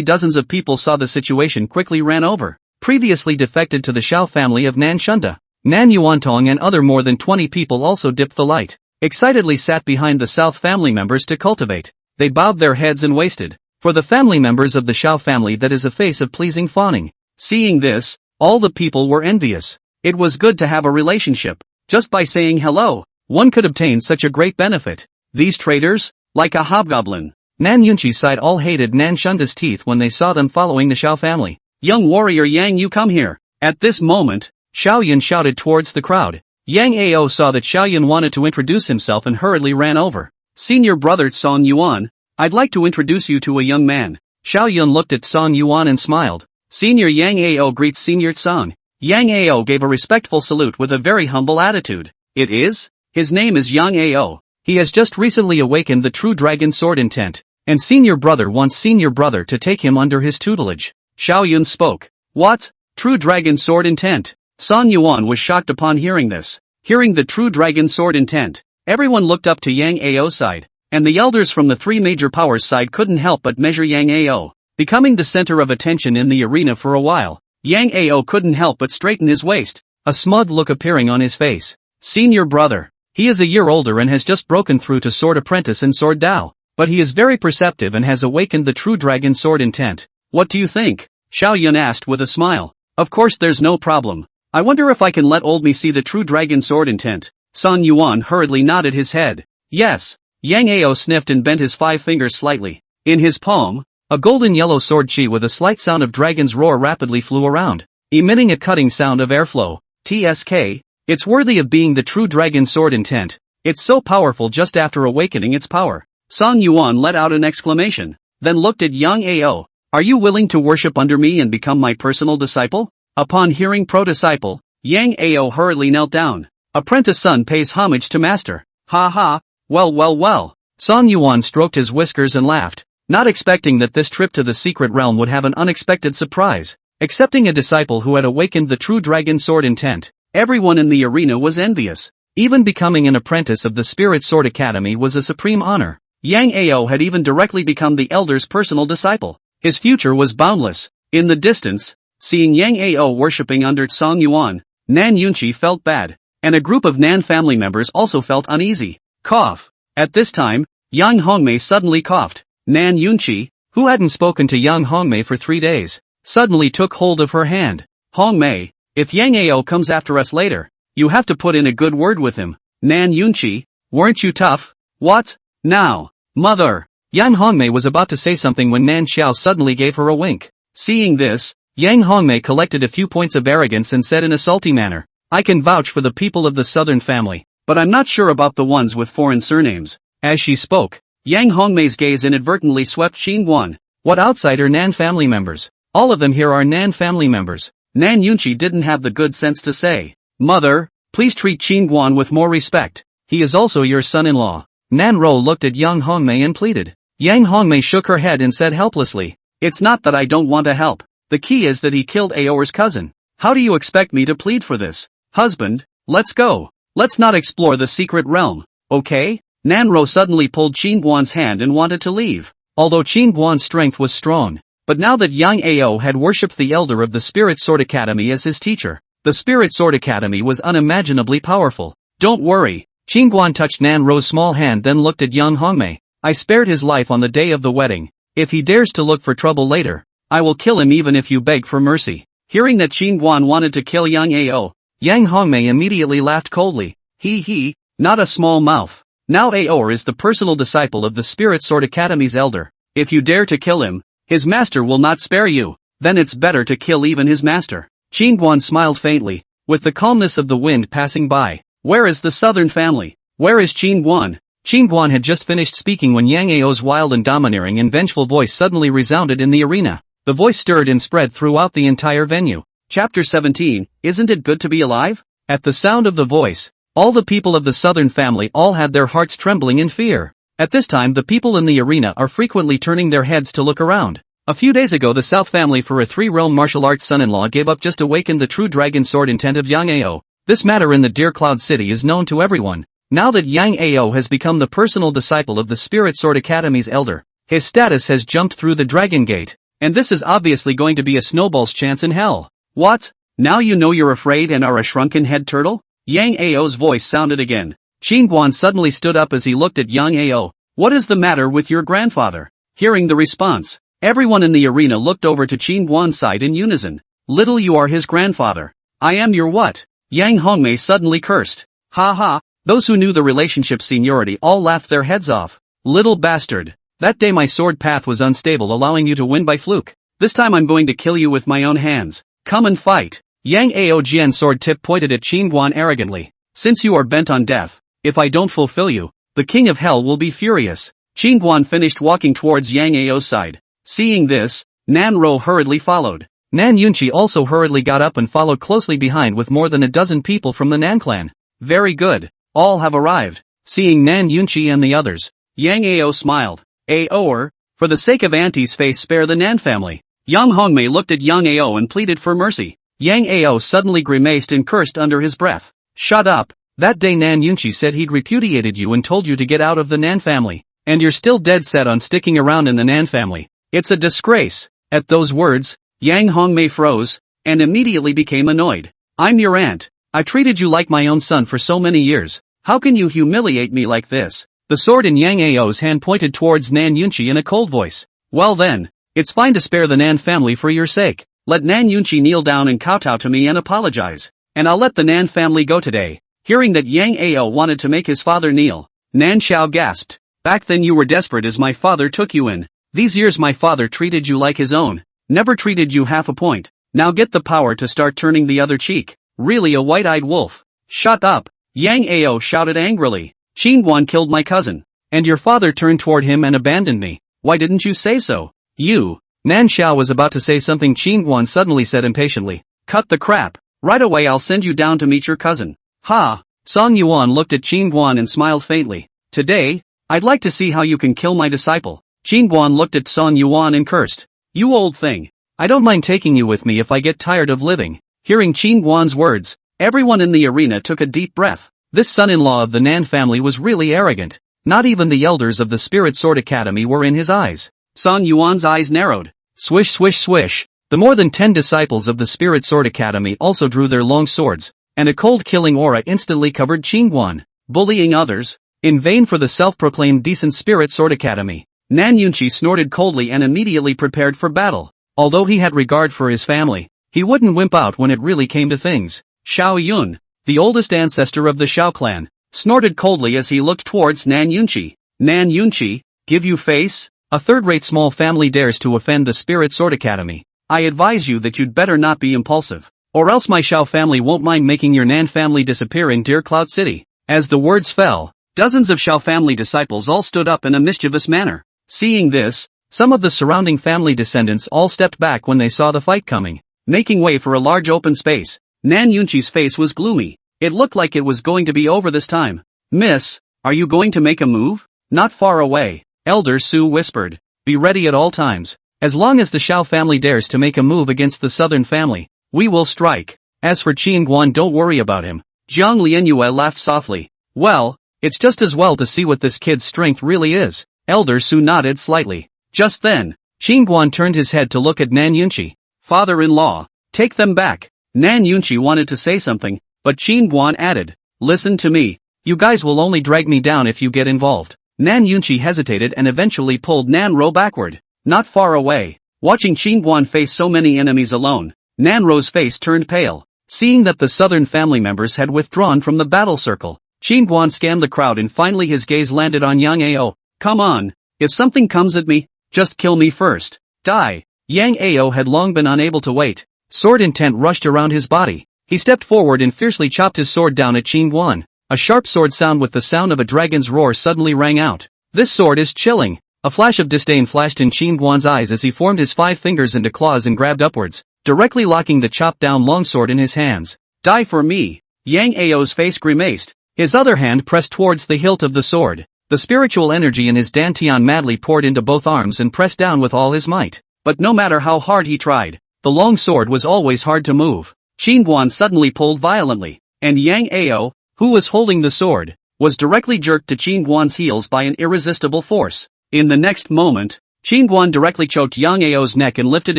dozens of people saw the situation quickly ran over. Previously defected to the Xiao family of Nan Shunda, Nan Yuantong and other more than 20 people also dipped the light. Excitedly sat behind the South family members to cultivate. They bowed their heads and wasted. For the family members of the Xiao family that is a face of pleasing fawning. Seeing this, all the people were envious. It was good to have a relationship. Just by saying hello, one could obtain such a great benefit. These traitors, like a hobgoblin. Nan Yunqi's side all hated Nan Shunda's teeth when they saw them following the Xiao family. "Young warrior Yang, you come here." At this moment, Xiao Yun shouted towards the crowd. Yang Ao saw that Xiao Yun wanted to introduce himself and hurriedly ran over. "Senior brother Song Yuan, I'd like to introduce you to a young man." Xiao Yun looked at Song Yuan and smiled. "Senior Yang Ao greets Senior Song." Yang Ao gave a respectful salute with a very humble attitude. "It is? His name is Yang Ao. He has just recently awakened the true dragon sword intent, and senior brother wants senior brother to take him under his tutelage. Xiao Yun spoke. What? True dragon sword intent? Song Yuan was shocked upon hearing this. Hearing the true dragon sword intent, everyone looked up to Yang Ao's side, and the elders from the three major powers side couldn't help but measure Yang Ao. Becoming the center of attention in the arena for a while, Yang Ao couldn't help but straighten his waist, a smug look appearing on his face. Senior brother. He is a year older and has just broken through to Sword Apprentice and Sword Dao, but he is very perceptive and has awakened the true dragon sword intent. What do you think? Xiao Yun asked with a smile. Of course there's no problem. I wonder if I can let old me see the true dragon sword intent. Song Yuan hurriedly nodded his head. Yes. Yang Ao sniffed and bent his 5 fingers slightly. In his palm, a golden yellow sword chi with a slight sound of dragon's roar rapidly flew around, emitting a cutting sound of airflow. TSK. It's worthy of being the true dragon sword intent. It's so powerful just after awakening its power. Song Yuan let out an exclamation, then looked at Yang Ao. Are you willing to worship under me and become my personal disciple? Upon hearing pro-disciple, Yang Ao hurriedly knelt down. Apprentice son pays homage to master. Ha ha, well. Song Yuan stroked his whiskers and laughed, not expecting that this trip to the secret realm would have an unexpected surprise. Accepting a disciple who had awakened the true dragon sword intent, everyone in the arena was envious. Even becoming an apprentice of the Spirit Sword Academy was a supreme honor. Yang Ao had even directly become the elder's personal disciple. His future was boundless. In the distance, seeing Yang Ao worshipping under Song Yuan, Nan Yunqi felt bad, and a group of Nan family members also felt uneasy. Cough. At this time, Yang Hongmei suddenly coughed. Nan Yunqi, who hadn't spoken to Yang Hongmei for 3 days, suddenly took hold of her hand. Hongmei, if Yang Ao comes after us later, you have to put in a good word with him. Nan Yunqi, weren't you tough? What? Now, mother. Yang Hongmei was about to say something when Nan Xiao suddenly gave her a wink. Seeing this, Yang Hongmei collected a few points of arrogance and said in a salty manner, I can vouch for the people of the southern family, but I'm not sure about the ones with foreign surnames. As she spoke, Yang Hongmei's gaze inadvertently swept Qingguan. What outsider Nan family members? All of them here are Nan family members. Nan Yunqi didn't have the good sense to say, Mother, please treat Qingguan with more respect. He is also your son-in-law. Nan Ro looked at Yang Hongmei and pleaded. Yang Hongmei shook her head and said helplessly, It's not that I don't want to help. The key is that he killed Aor's cousin. How do you expect me to plead for this? Husband, let's go. Let's not explore the secret realm, okay? Nan Ro suddenly pulled Qingguan's hand and wanted to leave. Although Qingguan's strength was strong, but now that Yang Ao had worshipped the elder of the Spirit Sword Academy as his teacher, the Spirit Sword Academy was unimaginably powerful. Don't worry. Qingguan touched Nan Ro's small hand then looked at Yang Hongmei. I spared his life on the day of the wedding. If he dares to look for trouble later, I will kill him even if you beg for mercy. Hearing that Qingguan wanted to kill Yang Ao, Yang Hongmei immediately laughed coldly. He, not a small mouth. Now Aor is the personal disciple of the Spirit Sword Academy's elder. If you dare to kill him, his master will not spare you. Then it's better to kill even his master. Qingguan smiled faintly, with the calmness of the wind passing by. Where is the southern family? Where is Qingguan? Qingguan had just finished speaking when Yang Ao's wild and domineering and vengeful voice suddenly resounded in the arena. The voice stirred and spread throughout the entire venue. Chapter 17, Isn't it good to be alive? At the sound of the voice, all the people of the southern family all had their hearts trembling in fear. At this time the people in the arena are frequently turning their heads to look around. A few days ago the South family for a 3-realm martial arts son-in-law gave up just awakened the true dragon sword intent of Yang Ao. This matter in the Deer Cloud City is known to everyone. Now that Yang Ao has become the personal disciple of the Spirit Sword Academy's elder, his status has jumped through the Dragon Gate, and this is obviously going to be a snowball's chance in hell. What? Now you know you're afraid and are a shrunken head turtle? Yang Ao's voice sounded again. Qingguan suddenly stood up as he looked at Yang Ao. What is the matter with your grandfather? Hearing the response, everyone in the arena looked over to Qingguan's side in unison. Little you are his grandfather. I am your what? Yang Hongmei suddenly cursed. Ha ha. Those who knew the relationship seniority all laughed their heads off. Little bastard. That day my sword path was unstable, allowing you to win by fluke. This time I'm going to kill you with my own hands. Come and fight. Yang Ao Jian's sword tip pointed at Qingguan arrogantly. Since you are bent on death, if I don't fulfill you, the king of hell will be furious. Qingguan finished walking towards Yang Ao's side. Seeing this, Nan Ro hurriedly followed. Nan Yunqi also hurriedly got up and followed closely behind with more than a dozen people from the Nan clan. Very good. All have arrived. seeing Nan Yunqi and the others. Yang Ao smiled. Aoer, for the sake of Auntie's face spare the Nan family. Yang Hongmei looked at Yang Ao and pleaded for mercy. Yang Ao suddenly grimaced and cursed under his breath. Shut up. That day Nan Yunqi said he'd repudiated you and told you to get out of the Nan family. And you're still dead set on sticking around in the Nan family. It's a disgrace. At those words, Yang Hongmei froze, and immediately became annoyed. I'm your aunt. I treated you like my own son for so many years. How can you humiliate me like this? The sword in Yang Ao's hand pointed towards Nan Yunqi in a cold voice. Well then, it's fine to spare the Nan family for your sake. Let Nan Yunqi kneel down and kowtow to me and apologize. And I'll let the Nan family go today. Hearing that Yang Ao wanted to make his father kneel, Nan Xiao gasped. Back then you were desperate as my father took you in. These years my father treated you like his own. Never treated you half a point. Now get the power to start turning the other cheek. Really a white-eyed wolf. Shut up. Yang Ao shouted angrily. Qingguan killed my cousin. And your father turned toward him and abandoned me. Why didn't you say so? You. Nan Xiao was about to say something. Qingguan suddenly said impatiently. Cut the crap. Right away I'll send you down to meet your cousin. Ha. Song Yuan looked at Qingguan and smiled faintly. Today, I'd like to see how you can kill my disciple. Qingguan looked at Song Yuan and cursed. You old thing. I don't mind taking you with me if I get tired of living. Hearing Qingguan's words, everyone in the arena took a deep breath. This son-in-law of the Nan family was really arrogant. Not even the elders of the Spirit Sword Academy were in his eyes. Song Yuan's eyes narrowed. Swish swish swish. The more than 10 disciples of the Spirit Sword Academy also drew their long swords, and a cold killing aura instantly covered Qingguan. Bullying others? In vain for the self-proclaimed decent Spirit Sword Academy. Nan Yunqi snorted coldly and immediately prepared for battle. Although he had regard for his family, he wouldn't wimp out when it really came to things. Xiao Yun, the oldest ancestor of the Xiao clan, snorted coldly as he looked towards Nan Yunqi. Nan Yunqi, give you face? A third-rate small family dares to offend the Spirit Sword Academy. I advise you that you'd better not be impulsive, or else my Xiao family won't mind making your Nan family disappear in Deer Cloud City. As the words fell, dozens of Xiao family disciples all stood up in a mischievous manner. Seeing this, some of the surrounding family descendants all stepped back when they saw the fight coming, making way for a large open space. Nan Yunqi's face was gloomy. It looked like it was going to be over this time. Miss, are you going to make a move? Not far away, Elder Su whispered. Be ready at all times. As long as the Xiao family dares to make a move against the southern family, we will strike. As for Qingguan, don't worry about him. Jiang Lianyue laughed softly. Well, it's just as well to see what this kid's strength really is. Elder Su nodded slightly. Just then, Qingguan turned his head to look at Nan Yunqi. Father-in-law, take them back. Nan Yunqi wanted to say something, but Qingguan added, listen to me. You guys will only drag me down if you get involved. Nan Yunqi hesitated and eventually pulled Nan Ro backward. Not far away, watching Qingguan face so many enemies alone, Nan Ro's face turned pale. Seeing that the southern family members had withdrawn from the battle circle, Qingguan scanned the crowd and finally his gaze landed on Yang Ao. Come on, if something comes at me, just kill me first. Die. Yang Ao had long been unable to wait. Sword intent rushed around his body. He stepped forward and fiercely chopped his sword down at Qingguan. A sharp sword sound with the sound of a dragon's roar suddenly rang out. This sword is chilling. A flash of disdain flashed in Qingguan's eyes as he formed his 5 fingers into claws and grabbed upwards, directly locking the chopped down longsword in his hands. Die for me. Yang Ao's face grimaced. His other hand pressed towards the hilt of the sword. The spiritual energy in his dantian madly poured into both arms and pressed down with all his might. But no matter how hard he tried, the long sword was always hard to move. Qingguan suddenly pulled violently, and Yang Ao, who was holding the sword, was directly jerked to Qingguan's heels by an irresistible force. In the next moment, Qingguan directly choked Yang Ao's neck and lifted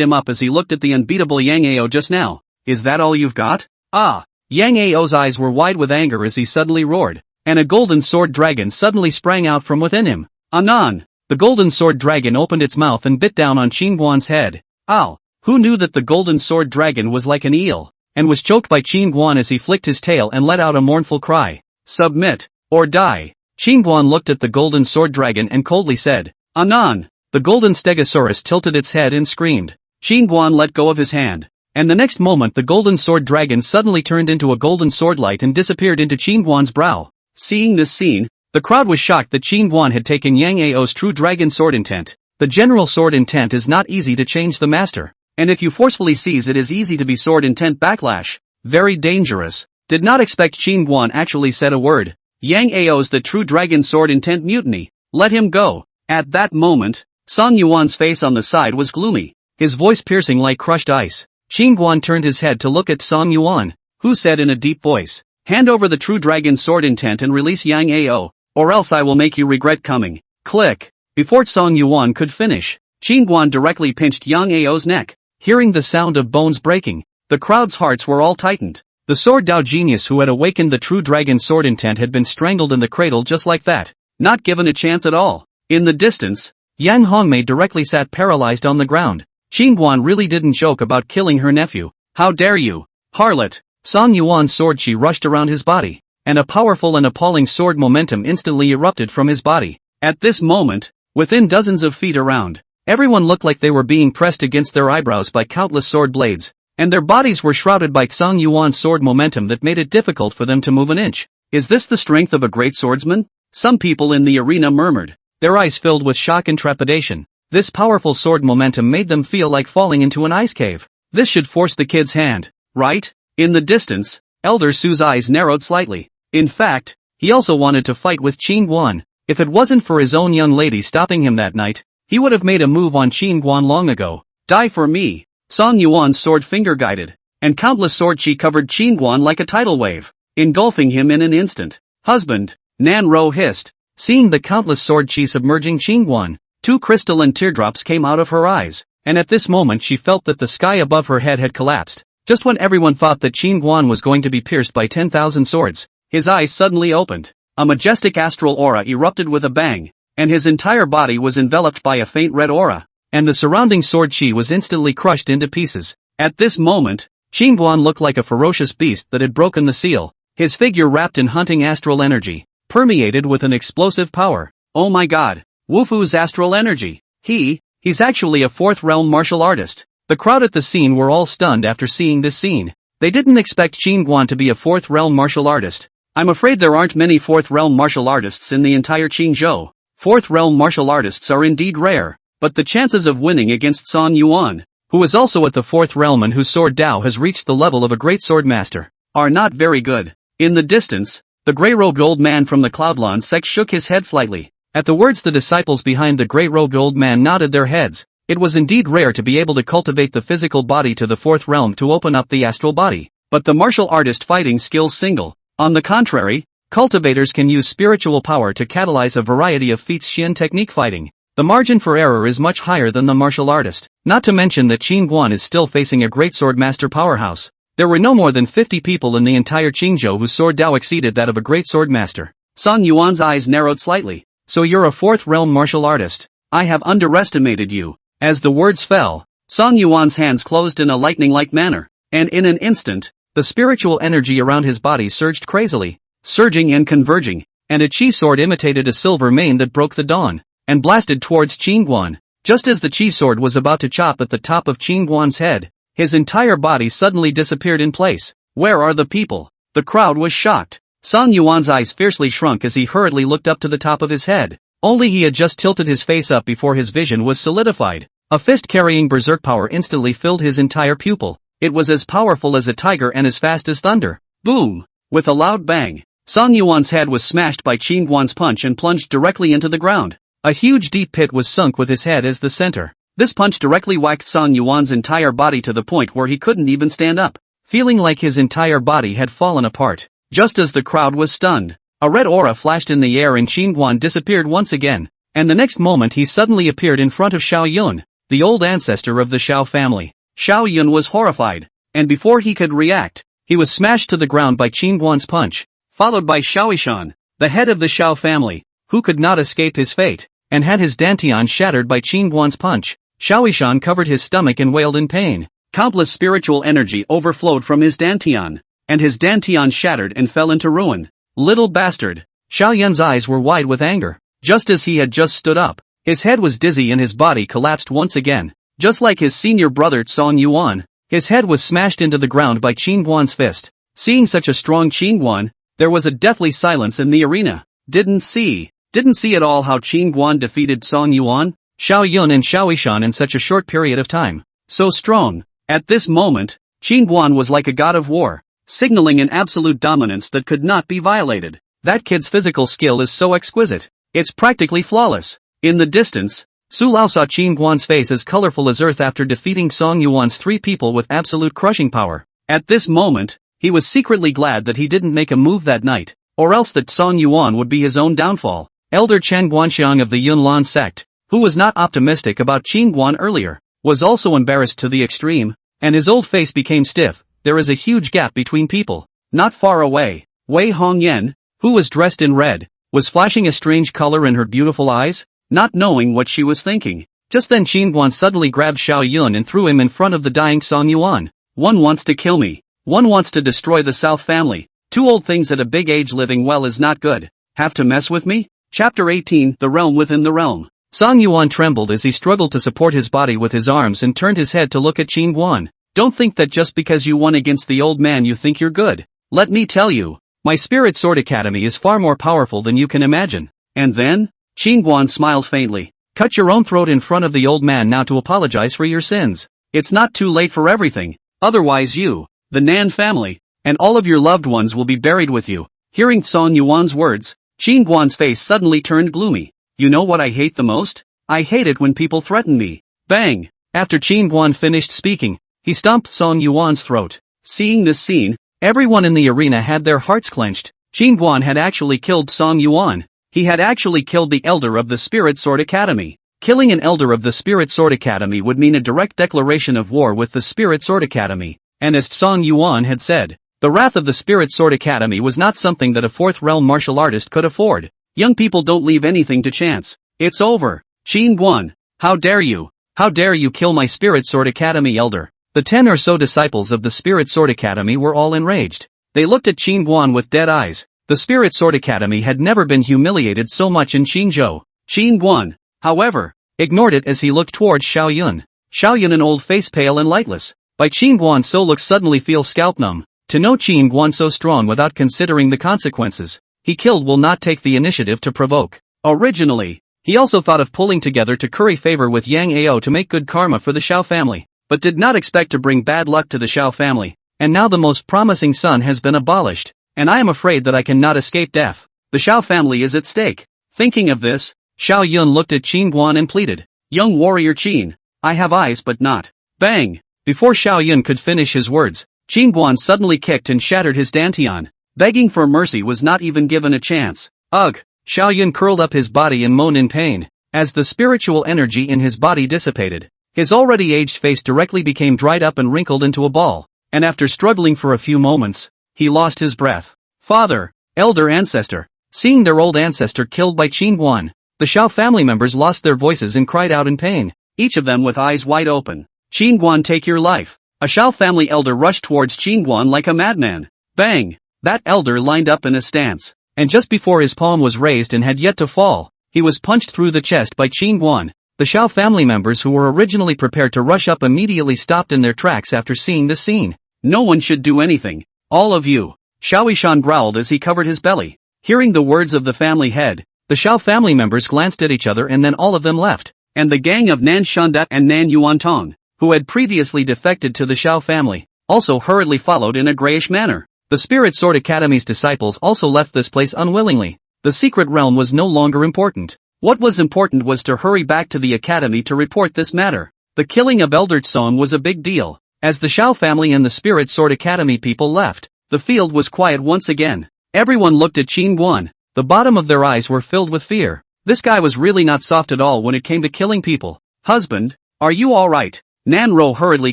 him up as he looked at the unbeatable Yang Ao just now. Is that all you've got? Ah! Yang Ao's eyes were wide with anger as he suddenly roared, and a golden sword dragon suddenly sprang out from within him. Anon! The golden sword dragon opened its mouth and bit down on Qingguan's head. Ow! Who knew that the golden sword dragon was like an eel, and was choked by Qingguan as he flicked his tail and let out a mournful cry. Submit, or die. Qingguan looked at the golden sword dragon and coldly said, Anon! The golden stegosaurus tilted its head and screamed. Qingguan let go of his hand, and the next moment the golden sword dragon suddenly turned into a golden swordlight and disappeared into Qingguan's brow. Seeing this scene, the crowd was shocked that Qingguan had taken Yang Ao's true dragon sword intent. The general sword intent is not easy to change the master, and if you forcefully seize it is easy to be sword intent backlash. Very dangerous. Did not expect Qingguan actually said a word. Yang Ao's the true dragon sword intent mutiny. Let him go. At that moment, Song Yuan's face on the side was gloomy, his voice piercing like crushed ice. Qingguan turned his head to look at Song Yuan, who said in a deep voice, "Hand over the true dragon sword intent and release Yang Ao, or else I will make you regret coming." Click. Before Song Yuan could finish, Qingguan directly pinched Yang Ao's neck. Hearing the sound of bones breaking, the crowd's hearts were all tightened. The sword Dao genius who had awakened the true dragon sword intent had been strangled in the cradle just like that, not given a chance at all. In the distance, Yang Hongmei directly sat paralyzed on the ground. Qingguan really didn't joke about killing her nephew. How dare you, harlot! Song Yuan's sword chi rushed around his body, and a powerful and appalling sword momentum instantly erupted from his body. At this moment, within dozens of feet around, everyone looked like they were being pressed against their eyebrows by countless sword blades, and their bodies were shrouded by Song Yuan's sword momentum that made it difficult for them to move an inch. Is this the strength of a great swordsman? Some people in the arena murmured, their eyes filled with shock and trepidation. This powerful sword momentum made them feel like falling into an ice cave. This should force the kid's hand, right? In the distance, Elder Su's eyes narrowed slightly. In fact, he also wanted to fight with Qingguan. If it wasn't for his own young lady stopping him that night, he would have made a move on Qingguan long ago. Die for me! Song Yuan's sword finger-guided, and countless sword chi covered Qingguan like a tidal wave, engulfing him in an instant. Husband, Nan Ro hissed, seeing the countless sword chi submerging Qingguan. 2 crystalline teardrops came out of her eyes, and at this moment she felt that the sky above her head had collapsed. Just when everyone thought that Qingguan was going to be pierced by 10,000 swords, his eyes suddenly opened. A majestic astral aura erupted with a bang, and his entire body was enveloped by a faint red aura, and the surrounding sword chi was instantly crushed into pieces. At this moment, Qingguan looked like a ferocious beast that had broken the seal, his figure wrapped in hunting astral energy, permeated with an explosive power. Oh my god, Wufu's astral energy. He's actually a 4th realm martial artist. The crowd at the scene were all stunned after seeing this scene. They didn't expect Qingguan to be a 4th realm martial artist. I'm afraid there aren't many 4th realm martial artists in the entire Qingzhou. 4th realm martial artists are indeed rare, but the chances of winning against Song Yuan, who is also at the 4th realm and whose sword Dao has reached the level of a great sword master, are not very good. In the distance, the gray-robed old man from the Cloudland sect shook his head slightly. At the words, the disciples behind the gray-robed old man nodded their heads. It was indeed rare to be able to cultivate the physical body to the 4th realm to open up the astral body, but the martial artist fighting skills single. On the contrary, cultivators can use spiritual power to catalyze a variety of feats. Xian technique fighting. The margin for error is much higher than the martial artist. Not to mention that Qingguan is still facing a great sword master powerhouse. There were no more than 50 people in the entire Qingzhou whose sword Dao exceeded that of a great sword master. Song Yuan's eyes narrowed slightly. So you're a 4th realm martial artist. I have underestimated you. As the words fell, Song Yuan's hands closed in a lightning-like manner, and in an instant, the spiritual energy around his body surged crazily, surging and converging, and a chi sword imitated a silver mane that broke the dawn, and blasted towards Qingguan. Just as the chi sword was about to chop at the top of Qingguan's head, his entire body suddenly disappeared in place. Where are the people? The crowd was shocked. Song Yuan's eyes fiercely shrunk as he hurriedly looked up to the top of his head. Only he had just tilted his face up before his vision was solidified. A fist carrying berserk power instantly filled his entire pupil. It was as powerful as a tiger and as fast as thunder. Boom! With a loud bang, Song Yuan's head was smashed by Qingguan's punch and plunged directly into the ground. A huge deep pit was sunk with his head as the center. This punch directly whacked Song Yuan's entire body to the point where he couldn't even stand up, feeling like his entire body had fallen apart. Just as the crowd was stunned, a red aura flashed in the air and Qingguan disappeared once again, and the next moment he suddenly appeared in front of Xiao Yun, the old ancestor of the Xiao family. Xiao Yun was horrified, and before he could react, he was smashed to the ground by Qingguan's punch, followed by Xiaoishan, the head of the Xiao family, who could not escape his fate, and had his dantian shattered by Qingguan's punch. Xiaoishan covered his stomach and wailed in pain. Countless spiritual energy overflowed from his dantian, and his dantian shattered and fell into ruin. Little bastard! Xiao Yun's eyes were wide with anger. Just as he had just stood up, his head was dizzy and his body collapsed once again. Just like his senior brother Song Yuan, his head was smashed into the ground by Qingguan's fist. Seeing such a strong Qingguan, there was a deathly silence in the arena. Didn't see at all how Qingguan defeated Song Yuan, Xiao Yun and Xiaoishan in such a short period of time. So strong. At this moment, Qingguan was like a god of war, signaling an absolute dominance that could not be violated. That kid's physical skill is so exquisite. It's practically flawless. In the distance, Su Lao saw Qin Guan's face as colorful as earth after defeating Song Yuan's 3 people with absolute crushing power. At this moment, he was secretly glad that he didn't make a move that night, or else that Song Yuan would be his own downfall. Elder Chen Guanxiang of the Yunlan sect, who was not optimistic about Qin Guan earlier, was also embarrassed to the extreme, and his old face became stiff. There is a huge gap between people. Not far away, Wei Hongyan, who was dressed in red, was flashing a strange color in her beautiful eyes, not knowing what she was thinking. Just then Qin Guan suddenly grabbed Xiao Yun and threw him in front of the dying Song Yuan. One wants to kill me. One wants to destroy the South family. 2 old things at a big age living well is not good. Have to mess with me? Chapter 18, The Realm Within the Realm. Song Yuan trembled as he struggled to support his body with his arms and turned his head to look at Qin Guan. Don't think that just because you won against the old man you think you're good. Let me tell you, my Spirit Sword Academy is far more powerful than you can imagine. And then? Qin Guan smiled faintly. Cut your own throat in front of the old man now to apologize for your sins. It's not too late for everything. Otherwise you, the Nan family, and all of your loved ones will be buried with you. Hearing Song Yuan's words, Qin Guan's face suddenly turned gloomy. You know what I hate the most? I hate it when people threaten me. Bang! After Qin Guan finished speaking, he stomped Song Yuan's throat. Seeing this scene, everyone in the arena had their hearts clenched. Qin Guan had actually killed Song Yuan. He had actually killed the elder of the Spirit Sword Academy. Killing an elder of the Spirit Sword Academy would mean a direct declaration of war with the Spirit Sword Academy. And as Song Yuan had said, the wrath of the Spirit Sword Academy was not something that a 4th realm martial artist could afford. Young people don't leave anything to chance. It's over. Qin Guan, how dare you? How dare you kill my Spirit Sword Academy elder? The 10 or so disciples of the Spirit Sword Academy were all enraged. They looked at Qin Guan with dead eyes. The Spirit Sword Academy had never been humiliated so much in Qinzhou. Qin Guan, however, ignored it as he looked towards Xiao Yun. Xiao Yun, an old face pale and lightless. By Qin Guan so look suddenly feel scalp numb. To know Qin Guan so strong without considering the consequences he killed will not take the initiative to provoke. Originally, he also thought of pulling together to curry favor with Yang Ao to make good karma for the Xiao family, but did not expect to bring bad luck to the Xiao family. And now the most promising son has been abolished, and I am afraid that I cannot escape death. The Xiao family is at stake. Thinking of this, Xiao Yun looked at Qin Guan and pleaded, Young warrior Qin, I have eyes but not. Bang! Before Xiao Yun could finish his words, Qin Guan suddenly kicked and shattered his dantian. Begging for mercy was not even given a chance. Ugh! Xiao Yun curled up his body and moaned in pain. As the spiritual energy in his body dissipated, his already aged face directly became dried up and wrinkled into a ball, and after struggling for a few moments, he lost his breath. Father, elder ancestor. Seeing their old ancestor killed by Qin Guan, the Xiao family members lost their voices and cried out in pain, each of them with eyes wide open. Qin Guan, take your life. A Xiao family elder rushed towards Qin Guan like a madman. Bang! That elder lined up in a stance, and just before his palm was raised and had yet to fall, he was punched through the chest by Qin Guan. The Xiao family members who were originally prepared to rush up immediately stopped in their tracks after seeing this scene. No one should do anything. All of you. Xiao Yishan growled as he covered his belly. Hearing the words of the family head, the Xiao family members glanced at each other and then all of them left. And the gang of Nan Shandat and Nan Yuantong, who had previously defected to the Xiao family, also hurriedly followed in a grayish manner. The Spirit Sword Academy's disciples also left this place unwillingly. The secret realm was no longer important. What was important was to hurry back to the academy to report this matter. The killing of Elder Tsong was a big deal. As the Xiao family and the Spirit Sword Academy people left, the field was quiet once again. Everyone looked at Qin Guan. The bottom of their eyes were filled with fear. This guy was really not soft at all when it came to killing people. Husband, are you alright? Nan Ro hurriedly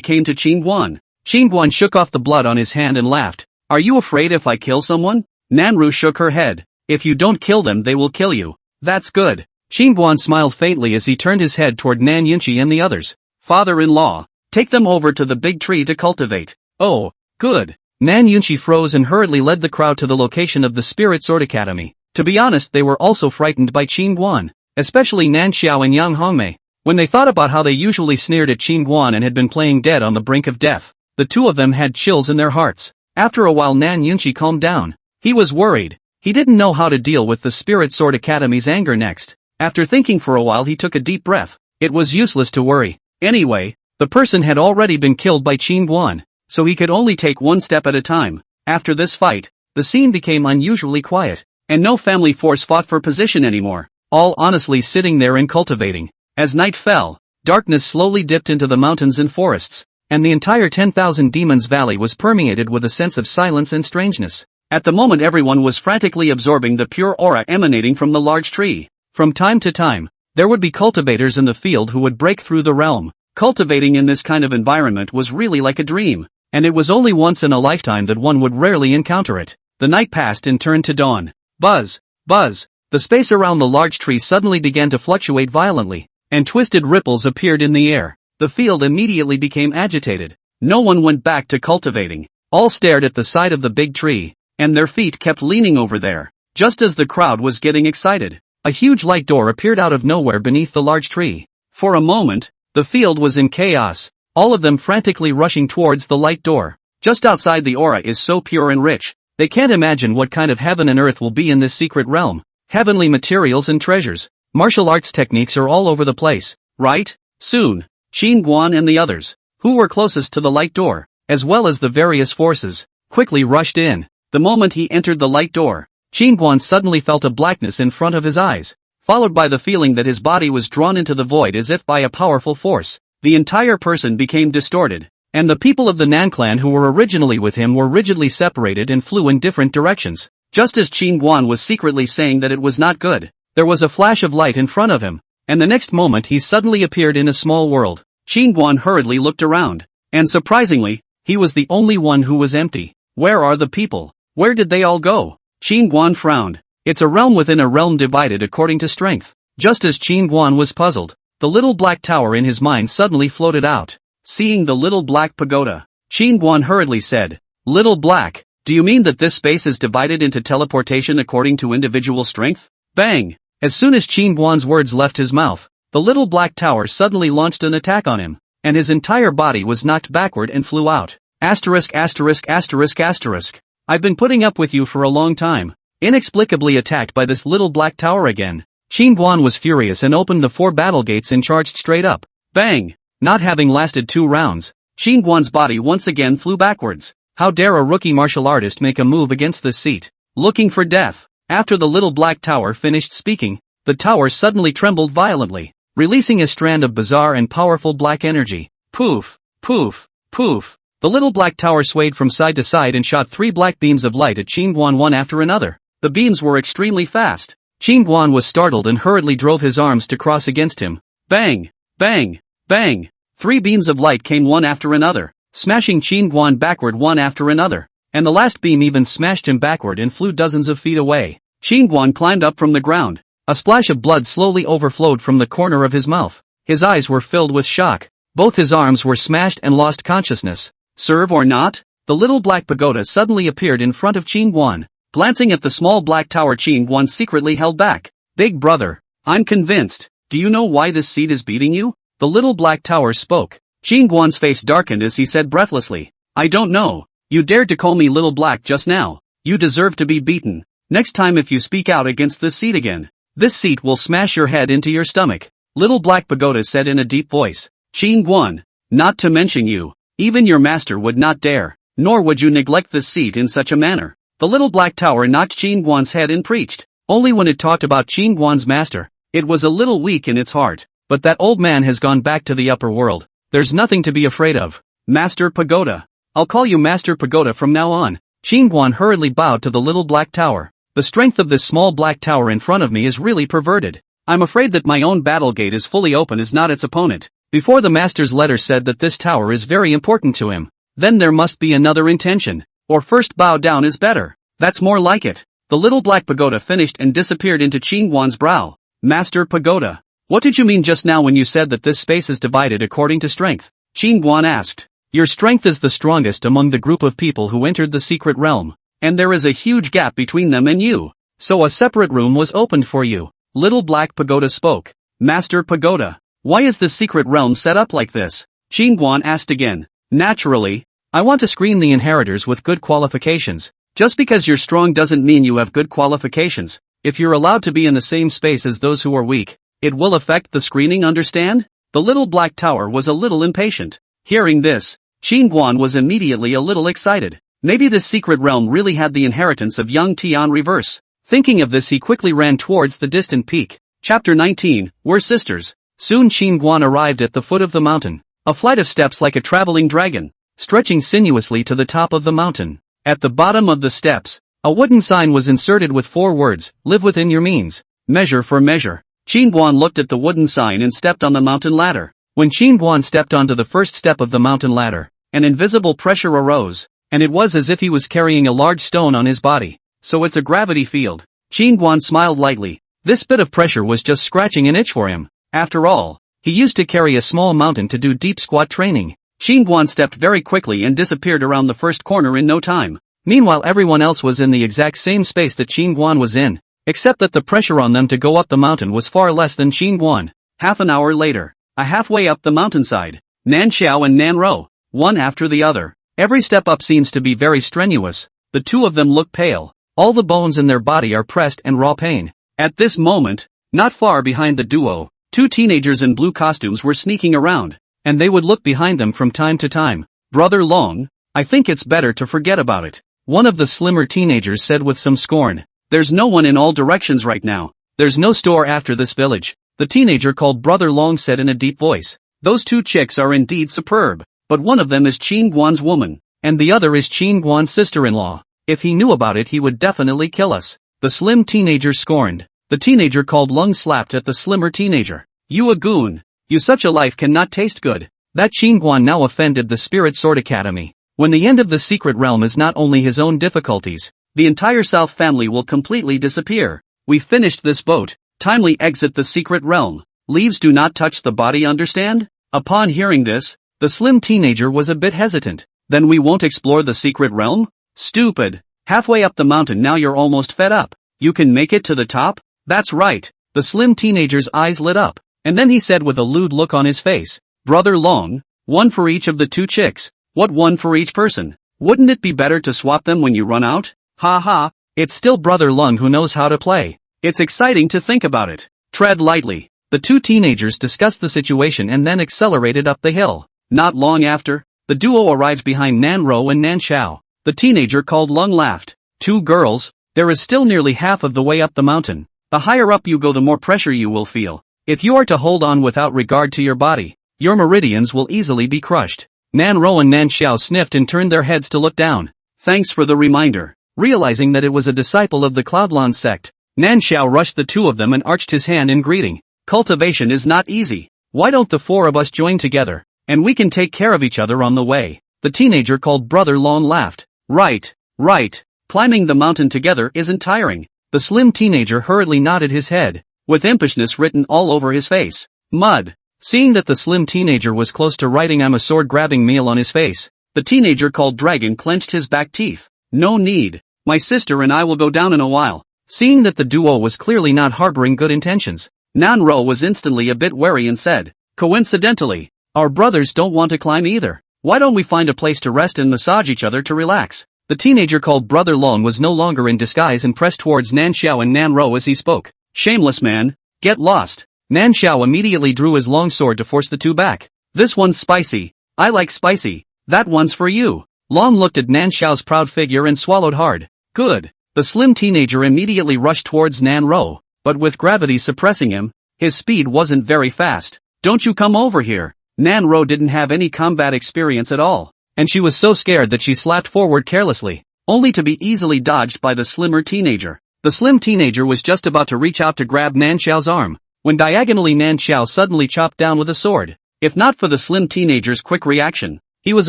came to Qin Guan. Qin Guan shook off the blood on his hand and laughed. Are you afraid if I kill someone? Nan Ru shook her head. If you don't kill them they will kill you. That's good. Qin Guan smiled faintly as he turned his head toward Nan Yunqi and the others. Father-in-law, take them over to the big tree to cultivate. Oh, good. Nan Yunqi froze and hurriedly led the crowd to the location of the Spirit Sword Academy. To be honest, they were also frightened by Qin Guan, especially Nan Xiao and Yang Hongmei. When they thought about how they usually sneered at Qin Guan and had been playing dead on the brink of death, the two of them had chills in their hearts. After a while Nan Yunqi calmed down. He was worried. He didn't know how to deal with the Spirit Sword Academy's anger next. After thinking for a while he took a deep breath. It was useless to worry. Anyway, the person had already been killed by Qin Guan, so he could only take one step at a time. After this fight, the scene became unusually quiet. and no family force fought for position anymore, all honestly sitting there and cultivating. As night fell, darkness slowly dipped into the mountains and forests, and the entire 10,000 Demons Valley was permeated with a sense of silence and strangeness. At the moment everyone was frantically absorbing the pure aura emanating from the large tree. From time to time, there would be cultivators in the field who would break through the realm. Cultivating in this kind of environment was really like a dream, and it was only once in a lifetime that one would rarely encounter it. The night passed and turned to dawn. Buzz, buzz, the space around the large tree suddenly began to fluctuate violently, and twisted ripples appeared in the air. The field immediately became agitated. No one went back to cultivating. All stared at the side of the big tree, and their feet kept leaning over there. Just as the crowd was getting excited, a huge light door appeared out of nowhere beneath the large tree. For a moment, the field was in chaos, all of them frantically rushing towards the light door. Just outside the aura is so pure and rich, they can't imagine what kind of heaven and earth will be in this secret realm. Heavenly materials and treasures. Martial arts techniques are all over the place, right? Soon, Qin Guan and the others, who were closest to the light door, as well as the various forces, quickly rushed in. The moment he entered the light door, Qin Guan suddenly felt a blackness in front of his eyes, followed by the feeling that his body was drawn into the void as if by a powerful force. The entire person became distorted, and the people of the Nan clan who were originally with him were rigidly separated and flew in different directions. Just as Qin Guan was secretly saying that it was not good, there was a flash of light in front of him, and the next moment he suddenly appeared in a small world. Qin Guan hurriedly looked around, and surprisingly, he was the only one who was empty. Where are the people? Where did they all go? Qin Guan frowned. It's a realm within a realm divided according to strength. Just as Qin Guan was puzzled, the little black tower in his mind suddenly floated out. Seeing the little black pagoda, Qin Guan hurriedly said, "Little black, do you mean that this space is divided into teleportation according to individual strength?" Bang! As soon as Qin Guan's words left his mouth, the little black tower suddenly launched an attack on him, and his entire body was knocked backward and flew out. Asterisk asterisk asterisk asterisk. I've been putting up with you for a long time. Inexplicably attacked by this little black tower again, Qin Guan was furious and opened the 4 battle gates and charged straight up. Bang! Not having lasted 2 rounds, Qin Guan's body once again flew backwards. How dare a rookie martial artist make a move against this seat? Looking for death. After the little black tower finished speaking, the tower suddenly trembled violently, releasing a strand of bizarre and powerful black energy. Poof, poof, poof. The little black tower swayed from side to side and shot 3 black beams of light at Qin Guan one after another. The beams were extremely fast. Qin Guan was startled and hurriedly drove his arms to cross against him. Bang, bang, bang. 3 beams of light came one after another, smashing Qin Guan backward one after another, and the last beam even smashed him backward and flew dozens of feet away. Qin Guan climbed up from the ground. A splash of blood slowly overflowed from the corner of his mouth. His eyes were filled with shock. Both his arms were smashed and lost consciousness. Serve or not? The little black pagoda suddenly appeared in front of Qin Guan. Glancing at the small black tower, Qin Guan secretly held back. Big brother, I'm convinced. Do you know why this seat is beating you? The little black tower spoke. Qin Guan's face darkened as he said breathlessly, I don't know. You dared to call me little black just now. You deserve to be beaten. Next time if you speak out against this seat again, this seat will smash your head into your stomach. Little black pagoda said in a deep voice. Qin Guan, not to mention you, even your master would not dare, nor would you neglect this seat in such a manner. The little black tower knocked Qin Guan's head and preached. Only when it talked about Qin Guan's master, it was a little weak in its heart. But that old man has gone back to the upper world. There's nothing to be afraid of. Master Pagoda. I'll call you Master Pagoda from now on. Qin Guan hurriedly bowed to the little black tower. The strength of this small black tower in front of me is really perverted. I'm afraid that my own battle gate is fully open is not its opponent. Before the master's letter said that this tower is very important to him. Then there must be another intention. Or first bow down is better. That's more like it. The little black pagoda finished and disappeared into Qin Guan's brow. Master Pagoda. What did you mean just now when you said that this space is divided according to strength? Qin Guan asked. Your strength is the strongest among the group of people who entered the secret realm. And there is a huge gap between them and you. So a separate room was opened for you. Little black pagoda spoke. Master Pagoda. Why is the secret realm set up like this? Qin Guan asked again. Naturally, I want to screen the inheritors with good qualifications. Just because you're strong doesn't mean you have good qualifications. If you're allowed to be in the same space as those who are weak, it will affect the screening, understand? The little black tower was a little impatient. Hearing this, Qin Guan was immediately a little excited. Maybe this secret realm really had the inheritance of young Tian reverse. Thinking of this, he quickly ran towards the distant peak. Chapter 19, We're Sisters. Soon Qin Guan arrived at the foot of the mountain. A flight of steps like a traveling dragon, stretching sinuously to the top of the mountain. At the bottom of the steps, a wooden sign was inserted with 4 words, live within your means, measure for measure. Qin Guan looked at the wooden sign and stepped on the mountain ladder. When Qin Guan stepped onto the first step of the mountain ladder, an invisible pressure arose, and it was as if he was carrying a large stone on his body. So it's a gravity field. Qin Guan smiled lightly. This bit of pressure was just scratching an itch for him. After all, he used to carry a small mountain to do deep squat training. Qin Guan stepped very quickly and disappeared around the first corner in no time. Meanwhile, everyone else was in the exact same space that Qin Guan was in, except that the pressure on them to go up the mountain was far less than Qin Guan. Half an hour later, halfway up the mountainside, Nan Xiao and Nan Ro, one after the other. Every step up seems to be very strenuous. The two of them look pale. All the bones in their body are pressed and raw pain. At this moment, not far behind the duo, 2 teenagers in blue costumes were sneaking around, and they would look behind them from time to time. Brother Long, I think it's better to forget about it, one of the slimmer teenagers said with some scorn. There's no one in all directions right now. There's no store after this village. The teenager called Brother Long said in a deep voice. Those 2 chicks are indeed superb, but one of them is Qin Guan's woman, and the other is Qin Guan's sister-in-law. If he knew about it, he would definitely kill us. The slim teenager scorned. The teenager called Lung slapped at the slimmer teenager. You a goon. You such a life cannot taste good. That Qin Guan now offended the Spirit Sword Academy. When the end of the secret realm is not only his own difficulties, the entire South family will completely disappear. We finished this boat. Timely exit the secret realm. Leaves do not touch the body, understand? Upon hearing this, the slim teenager was a bit hesitant. Then we won't explore the secret realm? Stupid. Halfway up the mountain now you're almost fed up. You can make it to the top? That's right. The slim teenager's eyes lit up, and then he said with a lewd look on his face, Brother Long, 1 for each of the 2 chicks. What 1 for each person? Wouldn't it be better to swap them when you run out? Ha ha, it's still Brother Lung who knows how to play. It's exciting to think about it. Tread lightly. The 2 teenagers discussed the situation and then accelerated up the hill. Not long after, the duo arrived behind Nan Ro and Nan Xiao. The teenager called Lung laughed. 2 girls, there is still nearly half of the way up the mountain. The higher up you go, the more pressure you will feel. If you are to hold on without regard to your body, your meridians will easily be crushed. Nan Ro and Nan Xiao sniffed and turned their heads to look down. Thanks for the reminder. Realizing that it was a disciple of the Cloudland sect, Nan Xiao rushed the 2 of them and arched his hand in greeting. Cultivation is not easy. Why don't the 4 of us join together, and we can take care of each other on the way? The teenager called Brother Long laughed. Right. Climbing the mountain together isn't tiring. The slim teenager hurriedly nodded his head, with impishness written all over his face. Mud. Seeing that the slim teenager was close to writing "I'm a sword-grabbing meal" on his face, the teenager called Dragon clenched his back teeth. No need. My sister and I will go down in a while. Seeing that the duo was clearly not harboring good intentions, Nan Ro was instantly a bit wary and said, coincidentally, our brothers don't want to climb either. Why don't we find a place to rest and massage each other to relax? The teenager called Brother Long was no longer in disguise and pressed towards Nan Xiao and Nan Ro as he spoke. Shameless man, get lost. Nan Xiao immediately drew his long sword to force the 2 back. This one's spicy. I like spicy. That one's for you. Long looked at Nan Xiao's proud figure and swallowed hard. Good. The slim teenager immediately rushed towards Nan Ro, but with gravity suppressing him, his speed wasn't very fast. Don't you come over here. Nan Ro didn't have any combat experience at all, and she was so scared that she slapped forward carelessly, only to be easily dodged by the slimmer teenager. The slim teenager was just about to reach out to grab Nan Xiao's arm, when diagonally Nan Xiao suddenly chopped down with a sword. If not for the slim teenager's quick reaction, he was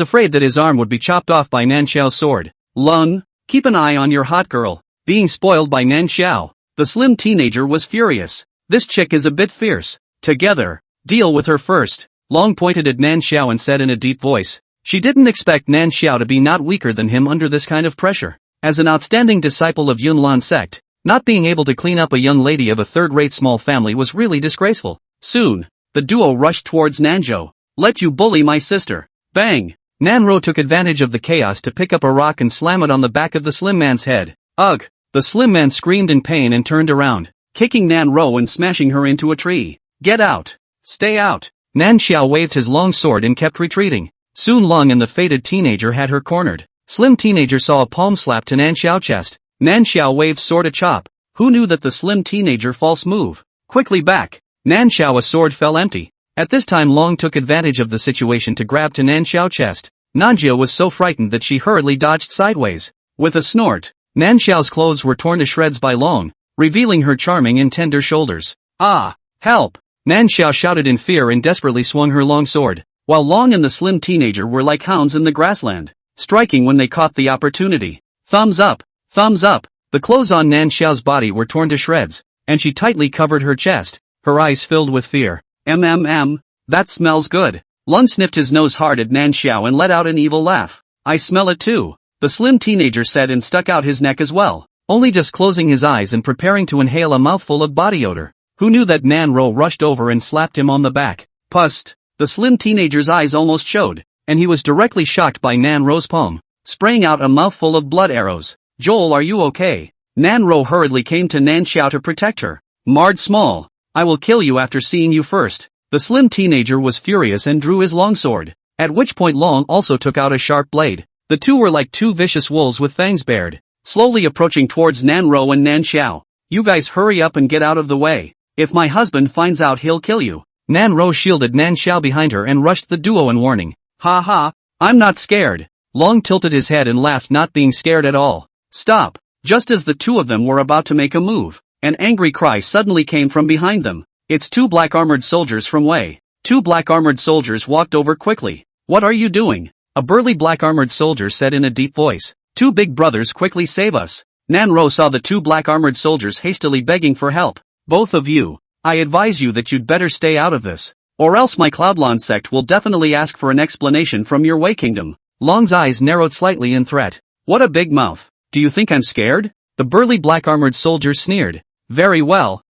afraid that his arm would be chopped off by Nan Xiao's sword. Lung, keep an eye on your hot girl. Being spoiled by Nan Xiao, the slim teenager was furious. This chick is a bit fierce. Together, deal with her first. Long pointed at Nan Xiao and said in a deep voice. She didn't expect Nan Xiao to be not weaker than him under this kind of pressure. As an outstanding disciple of Yunlan sect, not being able to clean up a young lady of a third-rate small family was really disgraceful. Soon, the duo rushed towards Nanzhou. Let you bully my sister. Bang! Nanro took advantage of the chaos to pick up a rock and slam it on the back of the slim man's head. Ugh! The slim man screamed in pain and turned around, kicking Nanro and smashing her into a tree. Get out! Stay out! Nan Xiao waved his long sword and kept retreating. Soon Lung and the faded teenager had her cornered. Slim teenager saw a palm slap to Nan Xiao chest. Nan Xiao waved sword a chop, Who knew that the slim teenager false move? Quickly back. Nanxiao's sword fell empty. At this time Long took advantage of the situation to grab to Nanxiao's chest. Nanjia was so frightened that she hurriedly dodged sideways. With a snort, Nanxiao's clothes were torn to shreds by Long, revealing her charming and tender shoulders. Ah! Help! Nanxiao shouted in fear and desperately swung her long sword, while Long and the slim teenager were like hounds in the grassland, striking when they caught the opportunity. Thumbs up! Thumbs up! The clothes on Nanxiao's body were torn to shreds, and she tightly covered her chest, her eyes filled with fear. That smells good. Lung sniffed his nose hard at Nanxiao and let out an evil laugh. I smell it too, the slim teenager said and stuck out his neck as well, only just closing his eyes and preparing to inhale a mouthful of body odor. Who knew that Nanro rushed over and slapped him on the back. Pust! The slim teenager's eyes almost showed, and he was directly shocked by Nanro's palm, spraying out a mouthful of blood arrows. Joel, are you okay? Nanro hurriedly came to Nanxiao to protect her. Marred Small, I will kill you after seeing you first. The slim teenager was furious and drew his longsword, at which point Long also took out a sharp blade. The two were like two vicious wolves with fangs bared, slowly approaching towards Nanro and Nanxiao. You guys hurry up and get out of the way. If my husband finds out he'll kill you. Nanro shielded Nanxiao behind her and rushed the duo in warning. Ha ha, I'm not scared. Long tilted his head and laughed, not being scared at all. Stop! Just as the two of them were about to make a move, an angry cry suddenly came from behind them. It's two black armored soldiers from Wei. Two black armored soldiers walked over quickly. What are you doing? A burly black armored soldier said in a deep voice. Two big brothers, quickly save us. Nanro saw the two black armored soldiers hastily begging for help. Both of you, I advise you that you'd better stay out of this, or else my Cloudlon sect will definitely ask for an explanation from your Wei kingdom. Long's eyes narrowed slightly in threat. What a big mouth. Do you think I'm scared? The burly black armored soldier sneered. Very well,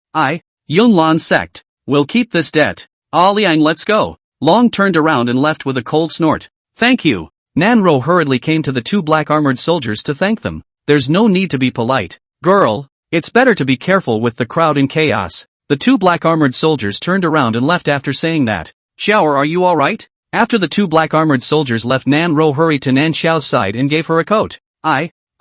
Yunlan sect, will keep this debt. Ah Liang, let's go. Long turned around and left with a cold snort. Thank you. Nanro hurriedly came to the two black armored soldiers to thank them. There's no need to be polite. Girl, it's better to be careful with the crowd in chaos. The two black armored soldiers turned around and left after saying that. Xiao, are you alright? After the two black armored soldiers left, Nanro hurried to Nanxiao's side and gave her a coat.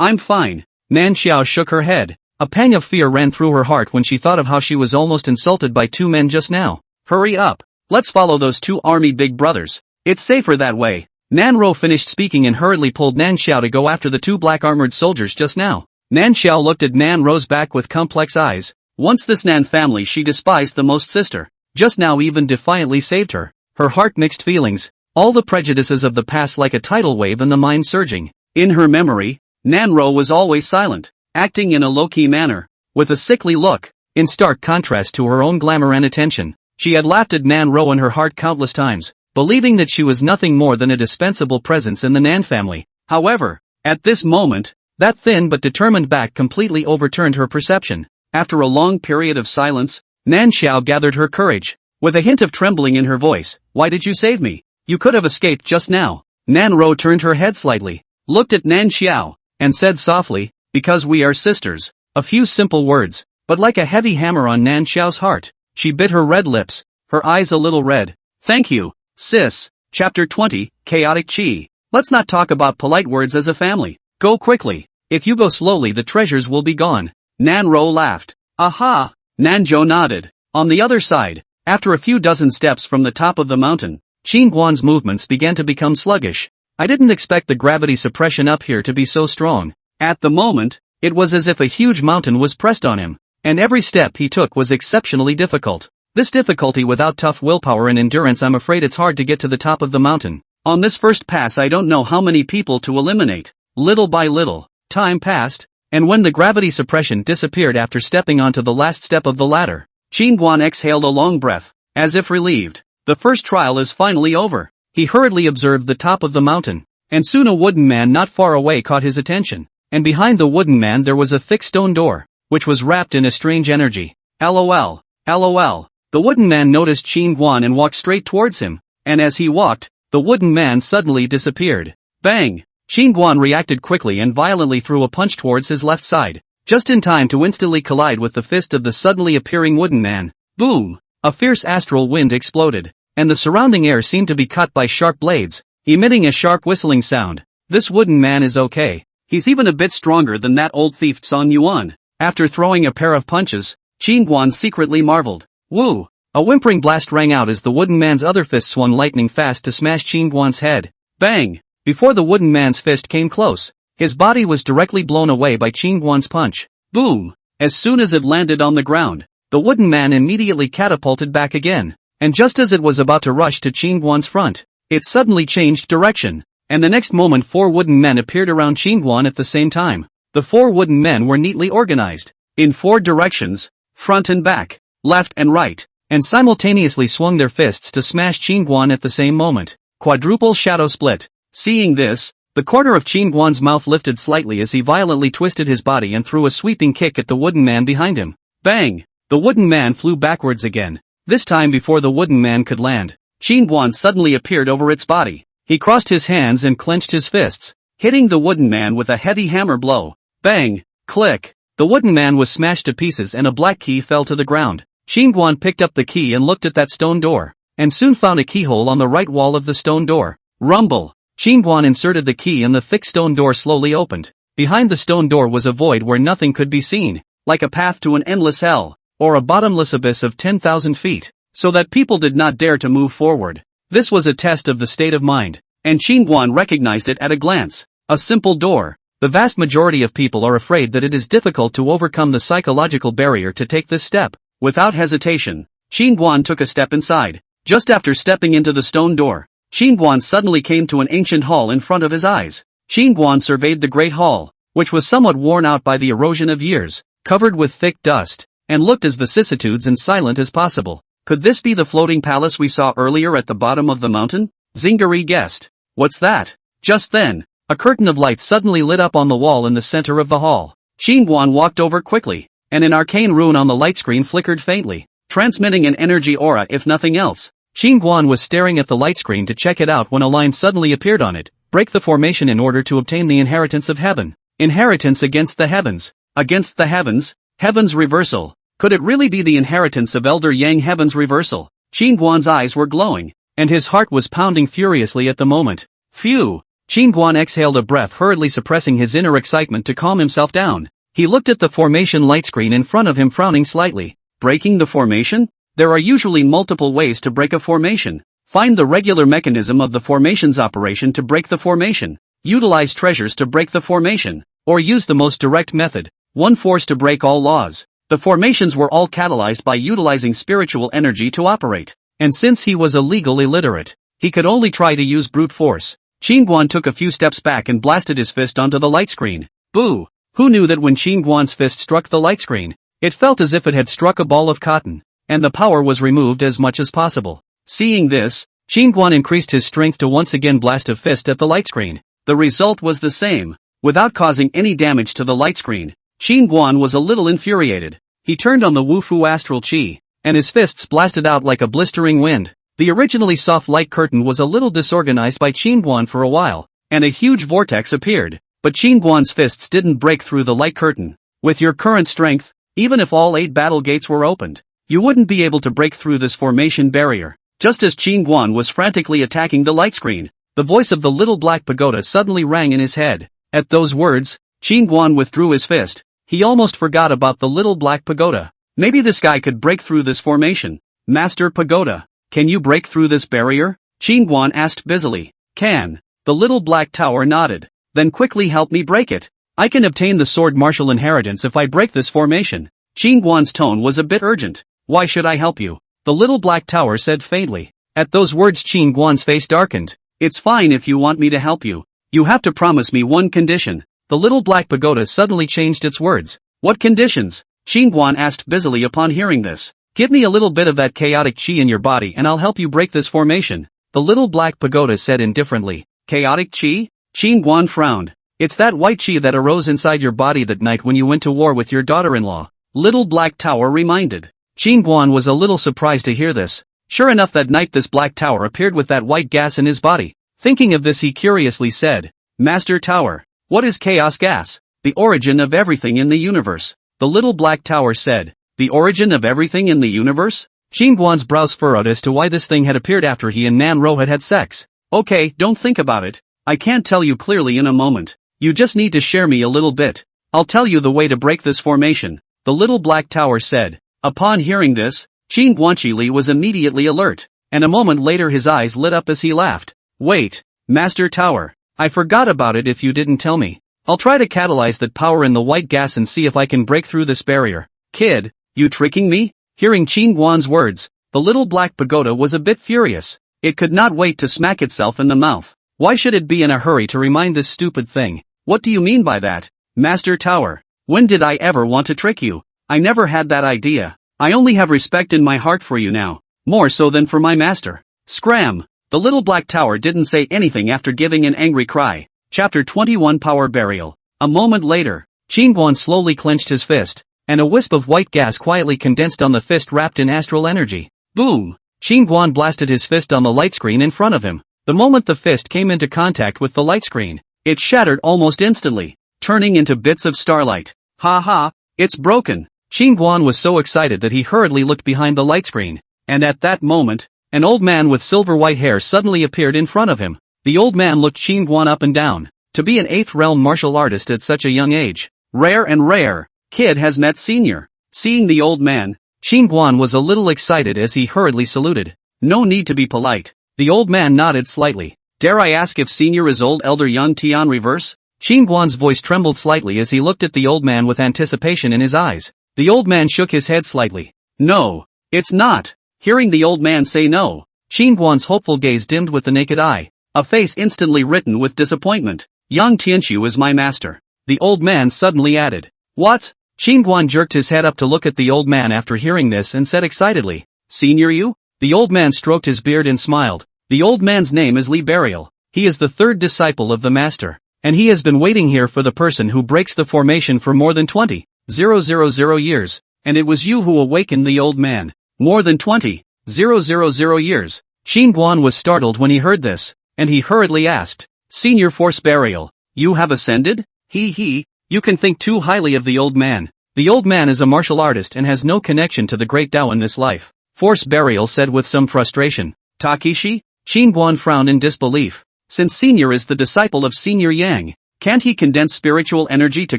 I'm fine. Nanxiao shook her head. A pang of fear ran through her heart when she thought of how she was almost insulted by two men just now. Hurry up. Let's follow those two army big brothers. It's safer that way. Nanro finished speaking and hurriedly pulled Nanxiao to go after the two black armored soldiers just now. Nanxiao looked at Nanro's back with complex eyes. Once this Nan family she despised the most, sister, just now even defiantly saved her. Her heart mixed feelings, all the prejudices of the past like a tidal wave in the mind surging. In her memory, Nanro was always silent, acting in a low-key manner, with a sickly look, in stark contrast to her own glamour and attention. She had laughed at Nanro in her heart countless times, believing that she was nothing more than a dispensable presence in the Nan family. However, at this moment, that thin but determined back completely overturned her perception. After a long period of silence, Nanxiao gathered her courage. With a hint of trembling in her voice, why did you save me? You could have escaped just now. Nanro turned her head slightly, looked at Nanxiao, and said softly, because we are sisters. A few simple words, but like a heavy hammer on Nanxiao's heart. She bit her red lips, her eyes a little red. Thank you, sis. Chapter 20, Chaotic Chi. Let's not talk about polite words as a family. Go quickly. If you go slowly the treasures will be gone. Nanro laughed. Aha! Nanzhou nodded. On the other side, after a few dozen steps from the top of the mountain, Qingguan's movements began to become sluggish. I didn't expect the gravity suppression up here to be so strong. At the moment, it was as if a huge mountain was pressed on him, and every step he took was exceptionally difficult. This difficulty without tough willpower and endurance, I'm afraid it's hard to get to the top of the mountain. On this first pass I don't know how many people to eliminate. Little by little, time passed, and when the gravity suppression disappeared after stepping onto the last step of the ladder, Qingguan exhaled a long breath, as if relieved. The first trial is finally over. He hurriedly observed the top of the mountain, and soon a wooden man not far away caught his attention, and behind the wooden man there was a thick stone door, which was wrapped in a strange energy. LOL, LOL. The wooden man noticed Qingguan and walked straight towards him, and as he walked, the wooden man suddenly disappeared. Bang! Qingguan reacted quickly and violently threw a punch towards his left side, just in time to instantly collide with the fist of the suddenly appearing wooden man. Boom! A fierce astral wind exploded, and the surrounding air seemed to be cut by sharp blades, emitting a sharp whistling sound. This wooden man is okay. He's even a bit stronger than that old thief Song Yuan. After throwing a pair of punches, Qingguan secretly marveled. Woo! A whimpering blast rang out as the wooden man's other fist swung lightning fast to smash Qingguan's head. Bang! Before the wooden man's fist came close, his body was directly blown away by Qingguan's punch. Boom! As soon as it landed on the ground, the wooden man immediately catapulted back again. And just as it was about to rush to Qingguan's front, it suddenly changed direction. And the next moment 4 wooden men appeared around Qingguan at the same time. The 4 wooden men were neatly organized, in 4 directions, front and back, left and right, and simultaneously swung their fists to smash Qingguan at the same moment. Quadruple shadow split. Seeing this, the corner of Qingguan's mouth lifted slightly as he violently twisted his body and threw a sweeping kick at the wooden man behind him. Bang! The wooden man flew backwards again. This time before the wooden man could land, Qingguan suddenly appeared over its body. He crossed his hands and clenched his fists, hitting the wooden man with a heavy hammer blow. Bang! Click! The wooden man was smashed to pieces and a black key fell to the ground. Qingguan picked up the key and looked at that stone door, and soon found a keyhole on the right wall of the stone door. Rumble! Qingguan inserted the key and the thick stone door slowly opened. Behind the stone door was a void where nothing could be seen, like a path to an endless hell, or a bottomless abyss of 10,000 feet, so that people did not dare to move forward. This was a test of the state of mind, and Qingguan recognized it at a glance. A simple door. The vast majority of people are afraid that it is difficult to overcome the psychological barrier to take this step. Without hesitation, Qingguan took a step inside. Just after stepping into the stone door, Qingguan suddenly came to an ancient hall in front of his eyes. Qingguan surveyed the great hall, which was somewhat worn out by the erosion of years, covered with thick dust, and looked as vicissitudes and silent as possible. Could this be the floating palace we saw earlier at the bottom of the mountain? Zingari guessed. What's that? Just then, a curtain of light suddenly lit up on the wall in the center of the hall. Qingguan walked over quickly, and an arcane rune on the light screen flickered faintly, transmitting an energy aura if nothing else. Qingguan was staring at the light screen to check it out when a line suddenly appeared on it. Break the formation in order to obtain the inheritance of heaven. Inheritance against the heavens. Against the heavens? Heaven's reversal. Could it really be the inheritance of Elder Yang Heaven's reversal? Qingguan's eyes were glowing, and his heart was pounding furiously at the moment. Phew! Qingguan exhaled a breath, hurriedly suppressing his inner excitement to calm himself down. He looked at the formation light screen in front of him, frowning slightly. Breaking the formation? There are usually multiple ways to break a formation. Find the regular mechanism of the formation's operation to break the formation. Utilize treasures to break the formation. Or use the most direct method, one force to break all laws. The formations were all catalyzed by utilizing spiritual energy to operate. And since he was a legal illiterate, he could only try to use brute force. Qingguan took a few steps back and blasted his fist onto the light screen. Boo! Who knew that when Qingguan's fist struck the light screen, it felt as if it had struck a ball of cotton, and the power was removed as much as possible. Seeing this, Qingguan increased his strength to once again blast a fist at the light screen. The result was the same. Without causing any damage to the light screen, Qingguan was a little infuriated. He turned on the Wufu astral chi, and his fists blasted out like a blistering wind. The originally soft light curtain was a little disorganized by Qingguan for a while, and a huge vortex appeared. But Qingguan's fists didn't break through the light curtain. With your current strength, even if all 8 battle gates were opened, you wouldn't be able to break through this formation barrier. Just as Qingguan was frantically attacking the light screen, the voice of the little black pagoda suddenly rang in his head. At those words, Qingguan withdrew his fist. He almost forgot about the little black pagoda. Maybe this guy could break through this formation. Master Pagoda, can you break through this barrier? Qingguan asked busily. Can. The little black tower nodded. Then quickly help me break it. I can obtain the sword martial inheritance if I break this formation. Qingguan's tone was a bit urgent. Why should I help you? The little black tower said faintly. At those words Qingguan's face darkened. It's fine if you want me to help you. You have to promise me one condition. The little black pagoda suddenly changed its words. What conditions? Qingguan asked busily upon hearing this. Give me a little bit of that chaotic chi in your body and I'll help you break this formation. The little black pagoda said indifferently. Chaotic chi? Qingguan frowned. It's that white chi that arose inside your body that night when you went to war with your daughter-in-law. Little black tower reminded. Qingguan was a little surprised to hear this. Sure enough, that night this black tower appeared with that white gas in his body. Thinking of this, he curiously said, Master Tower, what is chaos gas? The origin of everything in the universe. The little black tower said, the origin of everything in the universe? Qingguan's brows furrowed as to why this thing had appeared after he and Nan Ro had had sex. Okay, don't think about it. I can't tell you clearly in a moment. You just need to share me a little bit. I'll tell you the way to break this formation, the little black tower said. Upon hearing this, Qin Guanqili was immediately alert, and a moment later his eyes lit up as he laughed. Wait, Master Tower, I forgot about it if you didn't tell me. I'll try to catalyze that power in the white gas and see if I can break through this barrier. Kid, you tricking me? Hearing Qin Guan's words, the little black pagoda was a bit furious. It could not wait to smack itself in the mouth. Why should it be in a hurry to remind this stupid thing? What do you mean by that, Master Tower? When did I ever want to trick you? I never had that idea. I only have respect in my heart for you now, more so than for my master. Scram! The little black tower didn't say anything after giving an angry cry. Chapter 21 Power Burial. A moment later, Qin Guan slowly clenched his fist, and a wisp of white gas quietly condensed on the fist wrapped in astral energy. Boom! Qin Guan blasted his fist on the light screen in front of him. The moment the fist came into contact with the light screen, it shattered almost instantly, turning into bits of starlight. Ha ha, it's broken! Qin Guan was so excited that he hurriedly looked behind the light screen, and at that moment, an old man with silver white hair suddenly appeared in front of him. The old man looked Qin Guan up and down. To be an 8th realm martial artist at such a young age, rare and rare. Kid has met senior. Seeing the old man, Qin Guan was a little excited as he hurriedly saluted. No need to be polite. The old man nodded slightly. Dare I ask if senior is old elder young Tian reverse? Qin Guan's voice trembled slightly as he looked at the old man with anticipation in his eyes. The old man shook his head slightly. No, it's not. Hearing the old man say no, Qin Guan's hopeful gaze dimmed with the naked eye. A face instantly written with disappointment. Young Tianqiu is my master. The old man suddenly added. What? Qin Guan jerked his head up to look at the old man after hearing this and said excitedly. Senior you? The old man stroked his beard and smiled. The old man's name is Li Burial. He is the 3rd disciple of the master, and he has been waiting here for the person who breaks the formation for more than 20,000 years, and it was you who awakened the old man. More than 20,000 years. Qin Guan was startled when he heard this, and he hurriedly asked, Senior Force Burial, you have ascended? You can think too highly of the old man. The old man is a martial artist and has no connection to the great Tao in this life. Force Burial said with some frustration. Takeshi? Qin Guan frowned in disbelief. Since Senior is the disciple of Senior Yang, can't he condense spiritual energy to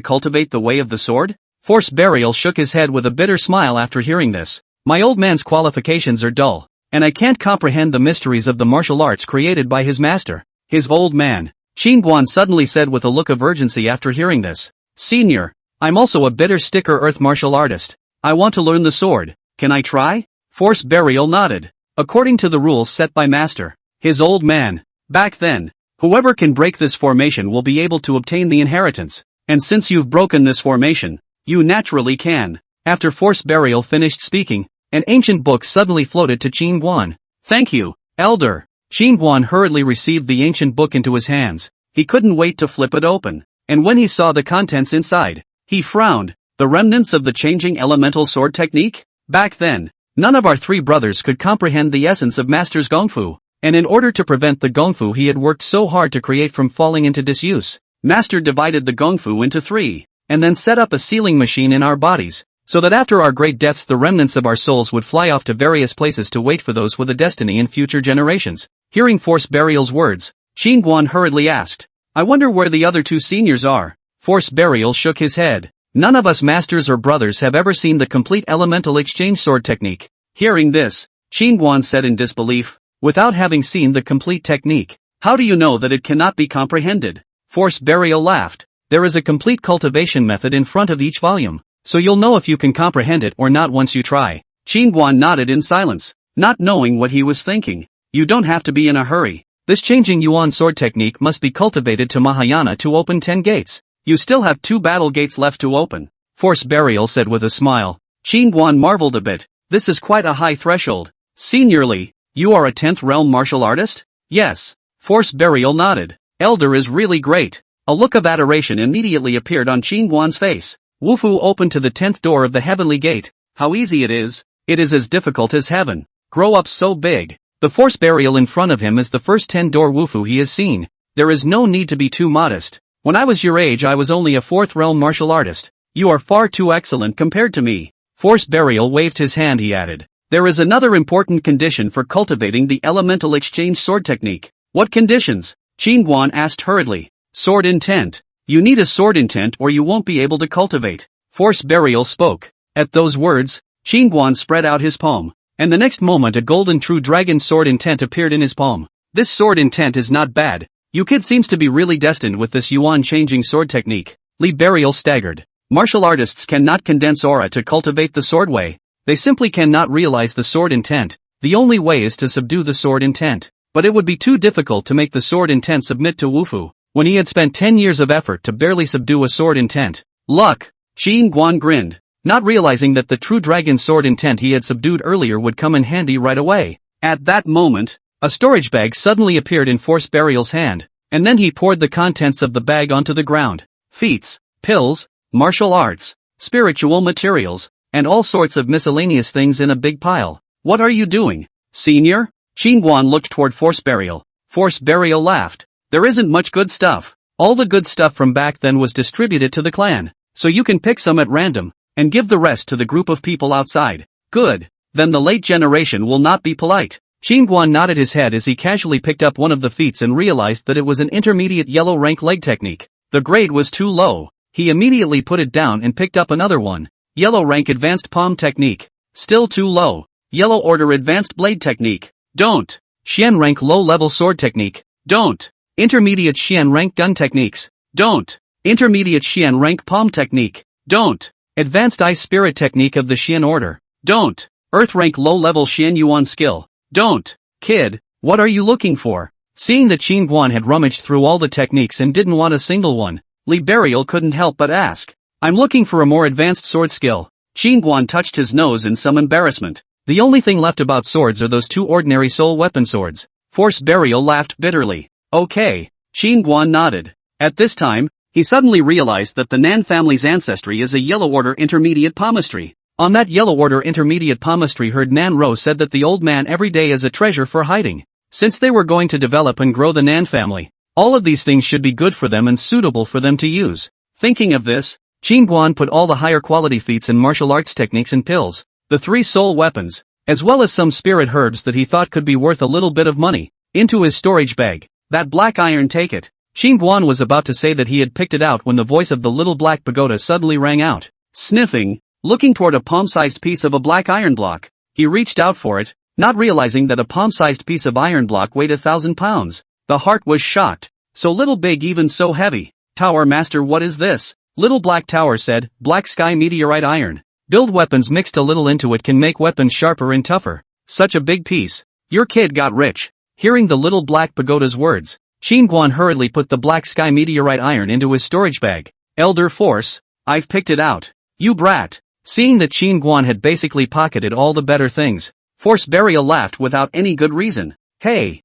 cultivate the way of the sword? Force Burial shook his head with a bitter smile after hearing this. My old man's qualifications are dull, and I can't comprehend the mysteries of the martial arts created by his master. His old man. Qin Guan suddenly said with a look of urgency after hearing this. Senior, I'm also a bitter sticker earth martial artist. I want to learn the sword. Can I try? Force Burial nodded. According to the rules set by master, his old man. Back then, whoever can break this formation will be able to obtain the inheritance. And since you've broken this formation, you naturally can. After Force Burial finished speaking, an ancient book suddenly floated to Qin Guan. Thank you, Elder. Qin Guan hurriedly received the ancient book into his hands. He couldn't wait to flip it open. And when he saw the contents inside, he frowned. The remnants of the changing elemental sword technique? Back then, none of our 3 brothers could comprehend the essence of Master's Gongfu, and in order to prevent the Gongfu he had worked so hard to create from falling into disuse, Master divided the Gongfu into 3, and then set up a sealing machine in our bodies, so that after our great deaths the remnants of our souls would fly off to various places to wait for those with a destiny in future generations. Hearing Force Burial's words, Qin Guan hurriedly asked, I wonder where the other 2 seniors are. Force Burial shook his head. None of us masters or brothers have ever seen the complete elemental exchange sword technique. Hearing this, Qin Guan said in disbelief, without having seen the complete technique, how do you know that it cannot be comprehended? Force Burial laughed. There is a complete cultivation method in front of each volume, so you'll know if you can comprehend it or not once you try. Qin Guan nodded in silence, not knowing what he was thinking. You don't have to be in a hurry. This changing Yuan sword technique must be cultivated to Mahayana to open 10 gates. You still have 2 battle gates left to open. Force Burial said with a smile. Qin Guan marveled a bit. This is quite a high threshold. Seniorly, you are a 10th realm martial artist? Yes. Force Burial nodded. Elder is really great. A look of adoration immediately appeared on Qin Guan's face. Wufu opened to the 10th door of the heavenly gate. How easy it is. It is as difficult as heaven. Grow up so big. The Force Burial in front of him is the first 10-door Wufu he has seen. There is no need to be too modest. When I was your age I was only a 4th realm martial artist. You are far too excellent compared to me. Force Burial waved his hand. He added. There is another important condition for cultivating the elemental exchange sword technique. What conditions? Qin Guan asked hurriedly. Sword intent. You need a sword intent or you won't be able to cultivate. Force Burial spoke. At those words, Qingguan spread out his palm, and the next moment a golden true dragon sword intent appeared in his palm. This sword intent is not bad. You kid seems to be really destined with this yuan-changing sword technique. Li Burial staggered. Martial artists cannot condense aura to cultivate the sword way. They simply cannot realize the sword intent. The only way is to subdue the sword intent. But it would be too difficult to make the sword intent submit to Wufu, when he had spent 10 years of effort to barely subdue a sword intent. Luck! Qingguan grinned, not realizing that the true dragon sword intent he had subdued earlier would come in handy right away. At that moment, a storage bag suddenly appeared in Force Burial's hand, and then he poured the contents of the bag onto the ground. Feats, pills, martial arts, spiritual materials, and all sorts of miscellaneous things in a big pile. What are you doing, senior? Qingguan looked toward Force Burial. Force Burial laughed. There isn't much good stuff. All the good stuff from back then was distributed to the clan, so you can pick some at random, and give the rest to the group of people outside. Good. Then the late generation will not be polite. Qingguan nodded his head as he casually picked up one of the feats and realized that it was an intermediate yellow rank leg technique. The grade was too low. He immediately put it down and picked up another one. Yellow rank advanced palm technique. Still too low. Yellow order advanced blade technique. Don't. Xian rank low level sword technique. Don't. Intermediate Xian rank gun techniques. Don't. Intermediate Xian rank palm technique. Don't. Advanced ice spirit technique of the Xian order. Don't. Earth rank low level Xian yuan skill. Don't. Kid, what are you looking for? Seeing that Qingguan had rummaged through all the techniques and didn't want a single one, Li Burial couldn't help but ask. I'm looking for a more advanced sword skill. Qingguan touched his nose in some embarrassment. The only thing left about swords are those two ordinary soul weapon swords. Force Burial laughed bitterly. Okay. Qingguan nodded. At this time, he suddenly realized that the Nan family's ancestry is a yellow order intermediate palmistry. On that yellow order intermediate palmistry herd, Nan Ro said that the old man every day is a treasure for hiding. Since they were going to develop and grow the Nan family, all of these things should be good for them and suitable for them to use. Thinking of this, Qingguan put all the higher quality feats and martial arts techniques and pills, the 3 soul weapons, as well as some spirit herbs that he thought could be worth a little bit of money, into his storage bag. That black iron, take it. Qingguan was about to say that he had picked it out when the voice of the little black pagoda suddenly rang out. Sniffing, looking toward a palm-sized piece of a black iron block, he reached out for it, not realizing that a palm-sized piece of iron block weighed 1,000 pounds. The heart was shocked. So little, big, even so heavy. Tower Master, what is this? Little Black Tower said, Black Sky Meteorite Iron. Build weapons mixed a little into it can make weapons sharper and tougher. Such a big piece. Your kid got rich. Hearing the little black pagoda's words, Qingguan hurriedly put the Black Sky Meteorite Iron into his storage bag. Elder Force, I've picked it out. You brat. Seeing that Qingguan had basically pocketed all the better things, Force Burial laughed without any good reason. Hey,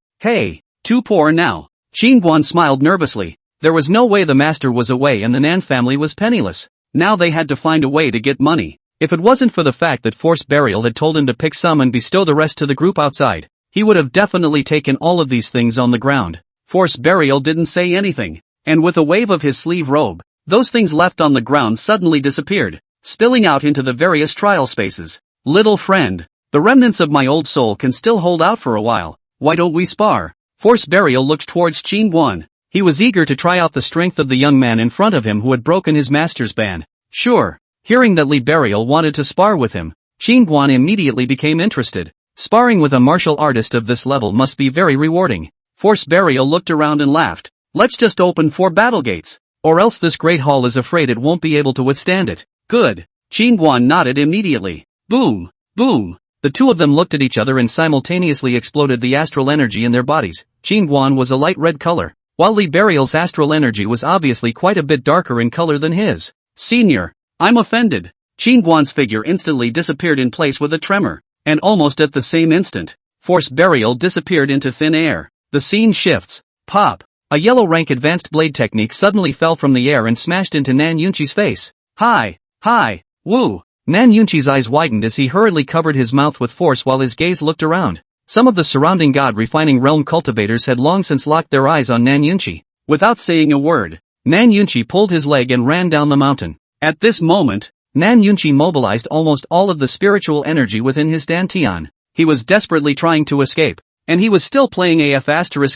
too poor now. Qingguan smiled nervously. There was no way the master was away and the Nan family was penniless. Now they had to find a way to get money. If it wasn't for the fact that Force Burial had told him to pick some and bestow the rest to the group outside, he would have definitely taken all of these things on the ground. Force Burial didn't say anything, and with a wave of his sleeve robe, those things left on the ground suddenly disappeared, spilling out into the various trial spaces. Little friend, the remnants of my old soul can still hold out for a while. Why don't we spar? Force Burial looked towards Qingguan. He was eager to try out the strength of the young man in front of him who had broken his master's ban. Sure. Hearing that Li Burial wanted to spar with him, Qingguan immediately became interested. Sparring with a martial artist of this level must be very rewarding. Force Burial looked around and laughed. Let's just open 4 battle gates, or else this great hall is afraid it won't be able to withstand it. Good. Qingguan nodded immediately. Boom, boom. The two of them looked at each other and simultaneously exploded the astral energy in their bodies. Qingguan was a light red color, while Li Burial's astral energy was obviously quite a bit darker in color than his. Senior, I'm offended. Qingguan's figure instantly disappeared in place with a tremor, and almost at the same instant, Force Burial disappeared into thin air. The scene shifts. Pop. A yellow rank advanced blade technique suddenly fell from the air and smashed into Nan Yunqi's face. Hi, woo. Nan Yunqi's eyes widened as he hurriedly covered his mouth with force while his gaze looked around. Some of the surrounding god-refining realm cultivators had long since locked their eyes on Nan Yunqi. Without saying a word, Nan Yunqi pulled his leg and ran down the mountain. At this moment, Nan Yunqi mobilized almost all of the spiritual energy within his dantian. He was desperately trying to escape, and he was still playing AF**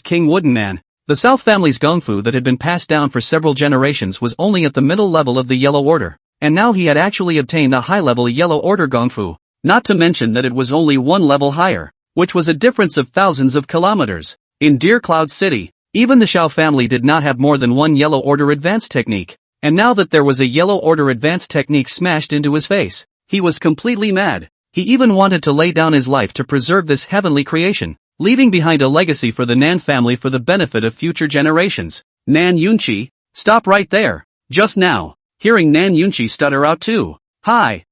King Wooden Nan. The South family's gongfu that had been passed down for several generations was only at the middle level of the Yellow Order, and now he had actually obtained a high-level Yellow Order gongfu, not to mention that it was only one level higher, which was a difference of thousands of kilometers. In Deer Cloud City, even the Shao family did not have more than one Yellow Order advanced technique, and now that there was a Yellow Order advanced technique smashed into his face, he was completely mad. He even wanted to lay down his life to preserve this heavenly creation, leaving behind a legacy for the Nan family for the benefit of future generations. Nan Yunqi, stop right there. Just now, hearing Nan Yunqi stutter out too, hi,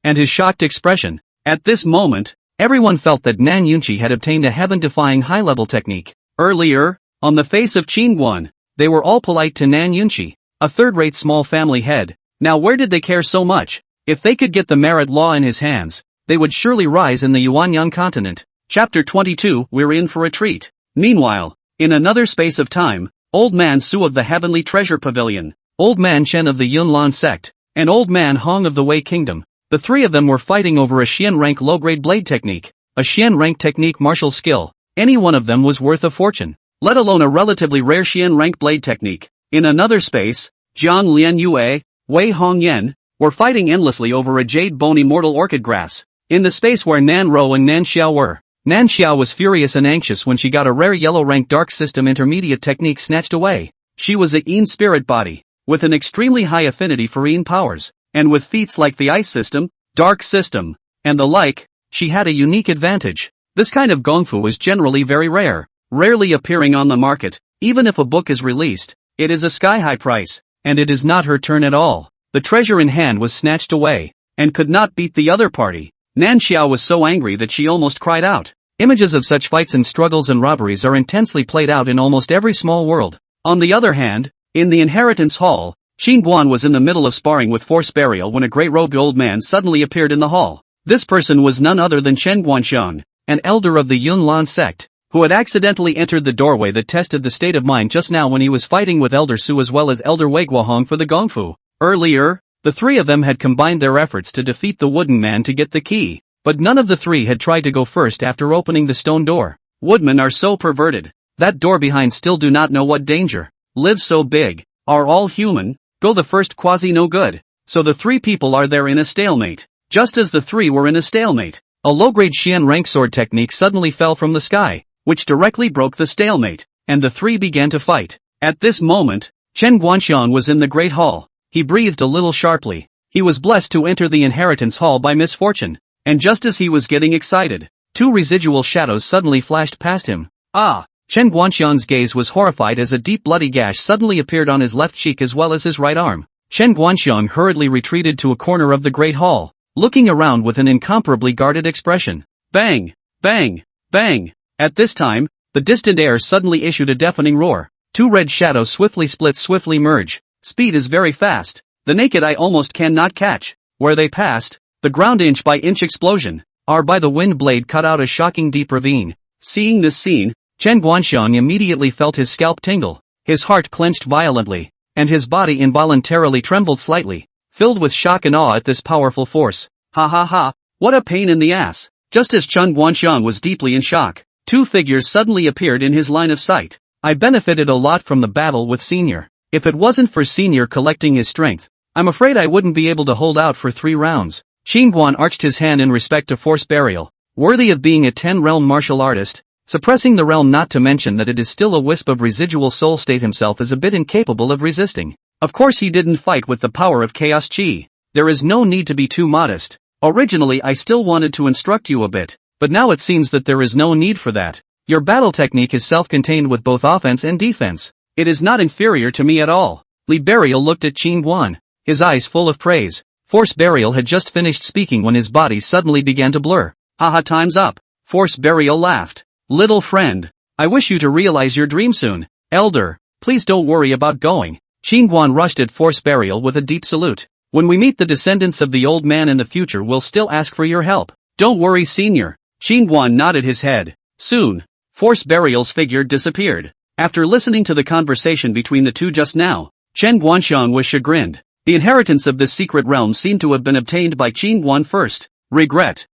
and his shocked expression. At this moment, everyone felt that Nan Yunqi had obtained a heaven-defying high-level technique. Earlier, on the face of Qingguan, they were all polite to Nan Yunqi, a third-rate small family head. Now where did they care so much? If they could get the merit law in his hands, they would surely rise in the Yuanyang continent. Chapter 22. We're in for a treat. Meanwhile, in another space of time, Old Man Su of the Heavenly Treasure Pavilion, Old Man Shen of the Yunlan sect, and Old Man Hong of the Wei Kingdom, the three of them were fighting over a Xian rank low-grade blade technique, a Xian rank technique martial skill. Any one of them was worth a fortune, let alone a relatively rare Xian rank blade technique. In another space, Jiang Lian Yue, Wei Hong Yen, were fighting endlessly over a jade bone immortal orchid grass. In the space where Nan Ro and Nan Xiao were, Nan Xiao was furious and anxious when she got a rare yellow rank dark system intermediate technique snatched away. She was a Yin spirit body, with an extremely high affinity for Yin powers, and with feats like the ice system, dark system, and the like, she had a unique advantage. This kind of gongfu is generally very rare, rarely appearing on the market. Even if a book is released, it is a sky-high price, and it is not her turn at all. The treasure in hand was snatched away, and could not beat the other party. Nan Xiao was so angry that she almost cried out. Images of such fights and struggles and robberies are intensely played out in almost every small world. On the other hand, in the inheritance hall, Qingguan was in the middle of sparring with force burial when a great-robed old man suddenly appeared in the hall. This person was none other than Chen Guanxiang, an elder of the Yunlan sect, who had accidentally entered the doorway that tested the state of mind just now when he was fighting with Elder Su as well as Elder Wei Guohong for the gongfu. Earlier, the three of them had combined their efforts to defeat the wooden man to get the key, but none of the three had tried to go first after opening the stone door. Woodmen are so perverted. That door behind still do not know what danger lives so big, are all human, go the first quasi no good. So the three people are there in a stalemate. Just as the three were in a stalemate, a low-grade Xian rank sword technique suddenly fell from the sky, which directly broke the stalemate, and the three began to fight. At this moment, Chen Guanxiang was in the Great Hall. He breathed a little sharply. He was blessed to enter the inheritance hall by misfortune, and just as he was getting excited, two residual shadows suddenly flashed past him. Ah! Chen Guanxiang's gaze was horrified as a deep bloody gash suddenly appeared on his left cheek as well as his right arm. Chen Guanxiang hurriedly retreated to a corner of the Great Hall, looking around with an incomparably guarded expression. Bang! Bang! Bang! At this time, the distant air suddenly issued a deafening roar. Two red shadows swiftly split, swiftly merge. Speed is very fast. The naked eye almost cannot catch. Where they passed, the ground inch by inch explosion, by the wind blade cut out a shocking deep ravine. Seeing this scene, Chen Guanxiang immediately felt his scalp tingle. His heart clenched violently, and his body involuntarily trembled slightly, filled with shock and awe at this powerful force. Ha ha ha, what a pain in the ass. Just as Chen Guanxiang was deeply in shock, two figures suddenly appeared in his line of sight. I benefited a lot from the battle with Senior. If it wasn't for Senior collecting his strength, I'm afraid I wouldn't be able to hold out for 3 rounds. Qingguan arched his hand in respect to force burial, worthy of being a 10-realm martial artist. Suppressing the realm, not to mention that it is still a wisp of residual soul state himself, is a bit incapable of resisting. Of course he didn't fight with the power of chaos chi. There is no need to be too modest. Originally I still wanted to instruct you a bit, but now it seems that there is no need for that. Your battle technique is self-contained with both offense and defense. It is not inferior to me at all. Li Burial looked at Qingguan, his eyes full of praise. Force Burial had just finished speaking when his body suddenly began to blur. Haha, time's up. Force Burial laughed. Little friend, I wish you to realize your dream soon. Elder, please don't worry about going. Qingguan rushed at Force Burial with a deep salute. When we meet the descendants of the old man in the future, we'll still ask for your help. Don't worry, Senior. Qingguan nodded his head. Soon, Force Burial's figure disappeared. After listening to the conversation between the two just now, Chen Guanxiang was chagrined. The inheritance of this secret realm seemed to have been obtained by Qingguan first. Regret.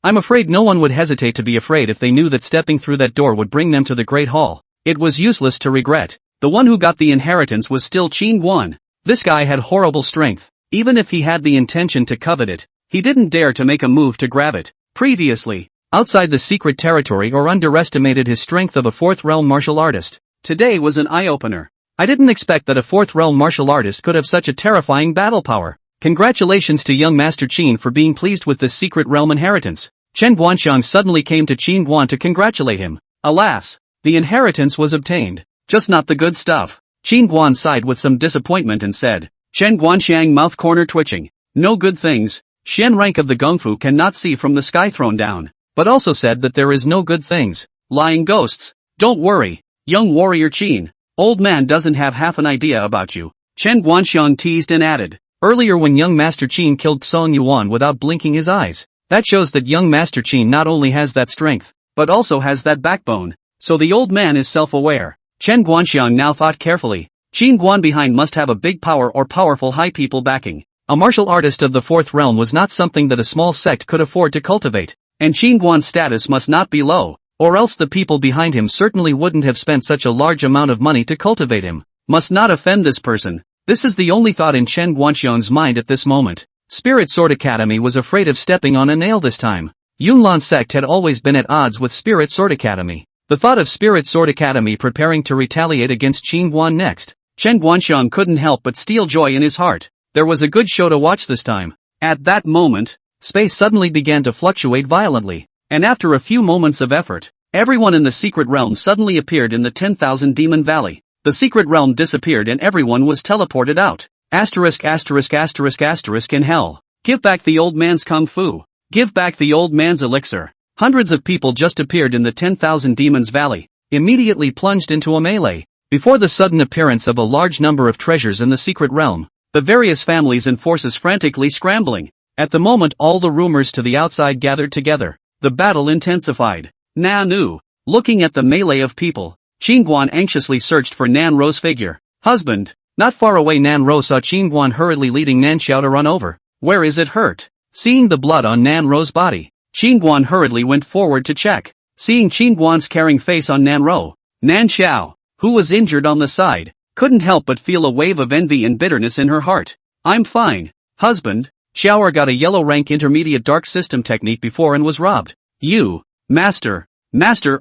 I'm afraid no one would hesitate to be afraid if they knew that stepping through that door would bring them to the Great Hall. It was useless to regret. The one who got the inheritance was still Qin Guan. This guy had horrible strength. Even if he had the intention to covet it, he didn't dare to make a move to grab it. Previously, outside the secret territory or underestimated his strength of a fourth realm martial artist. Today was an eye-opener. I didn't expect that a fourth realm martial artist could have such a terrifying battle power. Congratulations to young Master Qin for being pleased with this secret realm inheritance. Chen Guanxiang suddenly came to Qin Guan to congratulate him. Alas, the inheritance was obtained, just not the good stuff. Qin Guan sighed with some disappointment and said, Chen Guanxiang mouth corner twitching. No good things. Shen rank of the Gongfu cannot see from the sky thrown down, but also said that there is no good things. Lying ghosts. Don't worry, young warrior Qin. Old man doesn't have half an idea about you. Chen Guanxiang teased and added. Earlier when young Master Qin killed Song Yuan without blinking his eyes. That shows that young Master Qin not only has that strength, but also has that backbone. So the old man is self-aware. Chen Guanxiang now thought carefully. Qin Guan behind must have a big power or powerful high people backing. A martial artist of the fourth realm was not something that a small sect could afford to cultivate. And Qin Guan's status must not be low, or else the people behind him certainly wouldn't have spent such a large amount of money to cultivate him. Must not offend this person. This is the only thought in Chen Guanxiang's mind at this moment. Spirit Sword Academy was afraid of stepping on a nail this time. Yunlan sect had always been at odds with Spirit Sword Academy. The thought of Spirit Sword Academy preparing to retaliate against Qin Guan next. Chen Guanxiang couldn't help but steal joy in his heart. There was a good show to watch this time. At that moment, space suddenly began to fluctuate violently, and after a few moments of effort, everyone in the secret realm suddenly appeared in the 10,000 Demon Valley. The secret realm disappeared and everyone was teleported out. Asterisk asterisk asterisk asterisk in hell. Give back the old man's kung fu. Give back the old man's elixir. Hundreds of people just appeared in the 10,000 Demons Valley, immediately plunged into a melee. Before the sudden appearance of a large number of treasures in the secret realm, the various families and forces frantically scrambling. At the moment all the rumors to the outside gathered together. The battle intensified. Nanu. Looking at the melee of people, Qin Guan anxiously searched for Nan Ro's figure. Husband. Not far away Nan Ro saw Qin Guan hurriedly leading Nan Xiao to run over. Where is it hurt? Seeing the blood on Nan Ro's body, Qin Guan hurriedly went forward to check. Seeing Qin Guan's caring face on Nan Ro, Nan Xiao, who was injured on the side, couldn't help but feel a wave of envy and bitterness in her heart. I'm fine, husband. Xiaoer got a yellow rank intermediate dark system technique before and was robbed. You, master,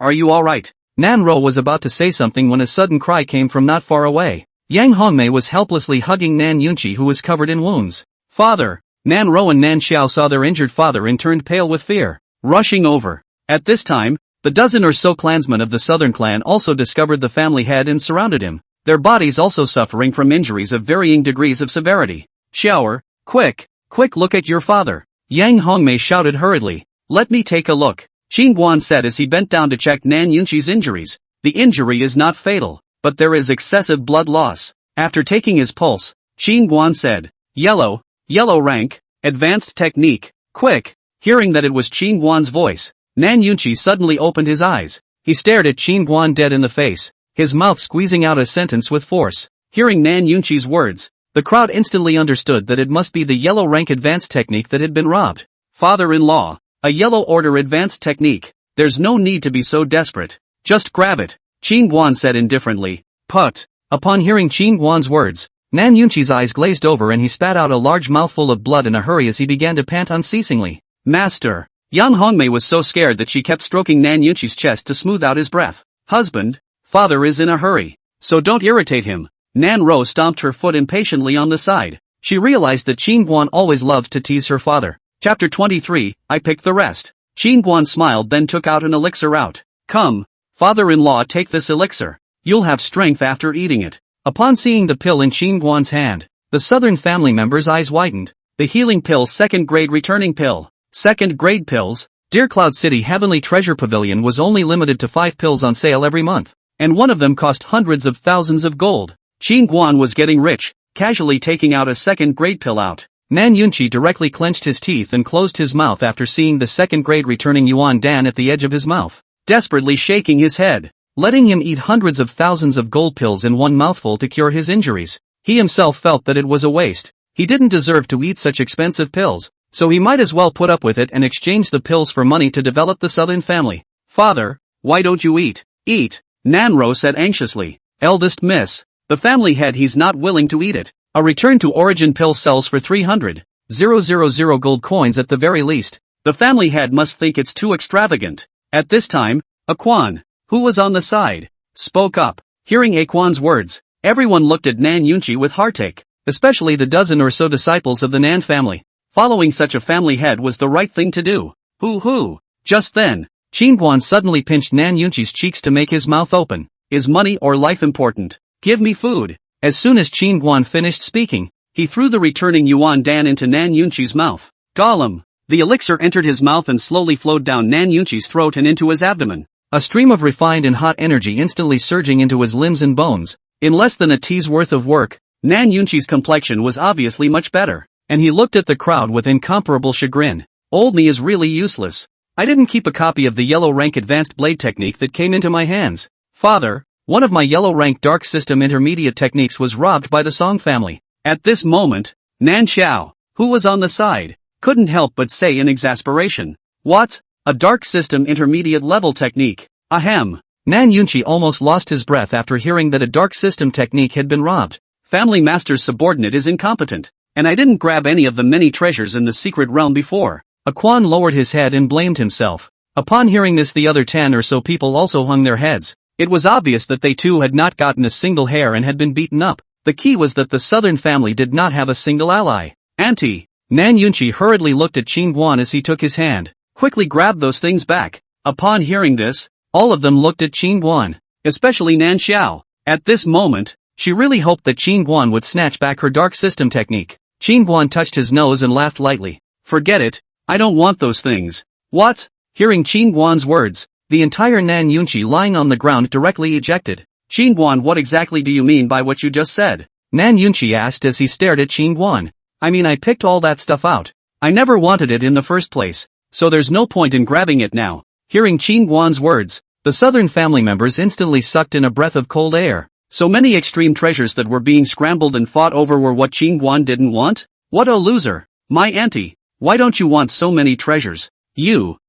are you alright? Nan Ro was about to say something when a sudden cry came from not far away. Yang Hongmei was helplessly hugging Nan Yunqi who was covered in wounds. Father! Nan Ro and Nan Xiao saw their injured father and turned pale with fear, rushing over. At this time, the dozen or so clansmen of the southern clan also discovered the family head and surrounded him, their bodies also suffering from injuries of varying degrees of severity. Xiaoer, quick look at your father. Yang Hongmei shouted hurriedly. Let me take a look. Qin Guan said as he bent down to check Nan Yunqi's injuries. The injury is not fatal, but there is excessive blood loss. After taking his pulse, Qin Guan said, Yellow rank, advanced technique, quick. Hearing that it was Qin Guan's voice, Nan Yunqi suddenly opened his eyes. He stared at Qin Guan dead in the face, his mouth squeezing out a sentence with force. Hearing Nan Yunqi's words, the crowd instantly understood that it must be the yellow rank advanced technique that had been robbed. Father-in-law, a yellow order advanced technique. There's no need to be so desperate. Just grab it, Qin Guan said indifferently. Put. Upon hearing Qin Guan's words, Nan Yunqi's eyes glazed over and he spat out a large mouthful of blood in a hurry as he began to pant unceasingly. Master. Yang Hongmei was so scared that she kept stroking Nan Yunqi's chest to smooth out his breath. Husband, father is in a hurry, so don't irritate him. Nan Ro stomped her foot impatiently on the side. She realized that Qin Guan always loved to tease her father. Chapter 23, I picked the rest. Qin Guan smiled then took out an elixir out. Come, father-in-law, take this elixir. You'll have strength after eating it. Upon seeing the pill in Qin Guan's hand, the southern family members' eyes widened. The healing pill, second grade returning pill. Second grade pills. Dear Cloud City Heavenly Treasure Pavilion was only limited to 5 pills on sale every month, and one of them cost hundreds of thousands of gold. Qin Guan was getting rich, casually taking out a second grade pill out. Nan Yunqi directly clenched his teeth and closed his mouth after seeing the second grade returning Yuan Dan at the edge of his mouth, desperately shaking his head, letting him eat hundreds of thousands of gold pills in one mouthful to cure his injuries. He himself felt that it was a waste. He didn't deserve to eat such expensive pills, so he might as well put up with it and exchange the pills for money to develop the southern family. Father, why don't you eat? Eat. Nanro said anxiously. Eldest miss. The family head, he's not willing to eat it. A return to origin pill sells for 300,000 gold coins at the very least. The family head must think it's too extravagant. At this time, Aquan, who was on the side, spoke up. Hearing Aquan's words, everyone looked at Nan Yunchi with heartache, especially the dozen or so disciples of the Nan family. Following such a family head was the right thing to do. Hoo. Just then, Qingguan suddenly pinched Nan Yunchi's cheeks to make his mouth open. Is money or life important? Give me food. As soon as Qingguan finished speaking, he threw the returning Yuan Dan into Nan Yunchi's mouth. Gollum. The elixir entered his mouth and slowly flowed down Nan Yunchi's throat and into his abdomen. A stream of refined and hot energy instantly surging into his limbs and bones. In less than a tea's worth of work, Nan Yunchi's complexion was obviously much better, and he looked at the crowd with incomparable chagrin. Old me is really useless. I didn't keep a copy of the yellow rank advanced blade technique that came into my hands. Father, one of my yellow rank dark system intermediate techniques was robbed by the Song family. At this moment, Nan Xiao, who was on the side, couldn't help but say in exasperation. What? A dark system intermediate level technique? Ahem. Nan Yunchi almost lost his breath after hearing that a dark system technique had been robbed. Family master's subordinate is incompetent, and I didn't grab any of the many treasures in the secret realm before. Aquan lowered his head and blamed himself. Upon hearing this, the other 10 or so people also hung their heads. It was obvious that they too had not gotten a single hair and had been beaten up. The key was that the southern family did not have a single ally. Auntie. Nan Yunchi hurriedly looked at Qingguan as he took his hand. Quickly grabbed those things back. Upon hearing this, all of them looked at Qingguan, especially Nan Xiao. At this moment, she really hoped that Qingguan would snatch back her dark system technique. Qingguan touched his nose and laughed lightly. Forget it, I don't want those things. What? Hearing Qingguan's words, the entire Nan Yunchi lying on the ground directly ejected. Qingguan, what exactly do you mean by what you just said? Nan Yunchi asked as he stared at Qingguan. I mean, I picked all that stuff out. I never wanted it in the first place, so there's no point in grabbing it now. Hearing Qingguan's words, the southern family members instantly sucked in a breath of cold air. So many extreme treasures that were being scrambled and fought over were what Qingguan didn't want? What a loser. My auntie, why don't you want so many treasures? You,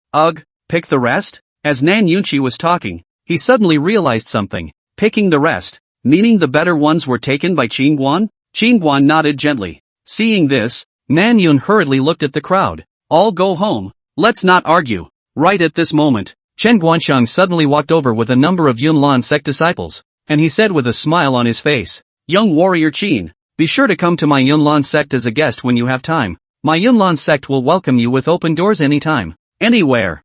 pick the rest? As Nan Yunchi was talking, he suddenly realized something. Picking the rest, meaning the better ones were taken by Qingguan? Qingguan nodded gently. Seeing this, Nan Yun hurriedly looked at the crowd. All go home. Let's not argue. Right at this moment, Chen Guanxiang suddenly walked over with a number of Yunlan sect disciples, and he said with a smile on his face, Young warrior Qin, be sure to come to my Yunlan sect as a guest when you have time. My Yunlan sect will welcome you with open doors anytime. Anywhere.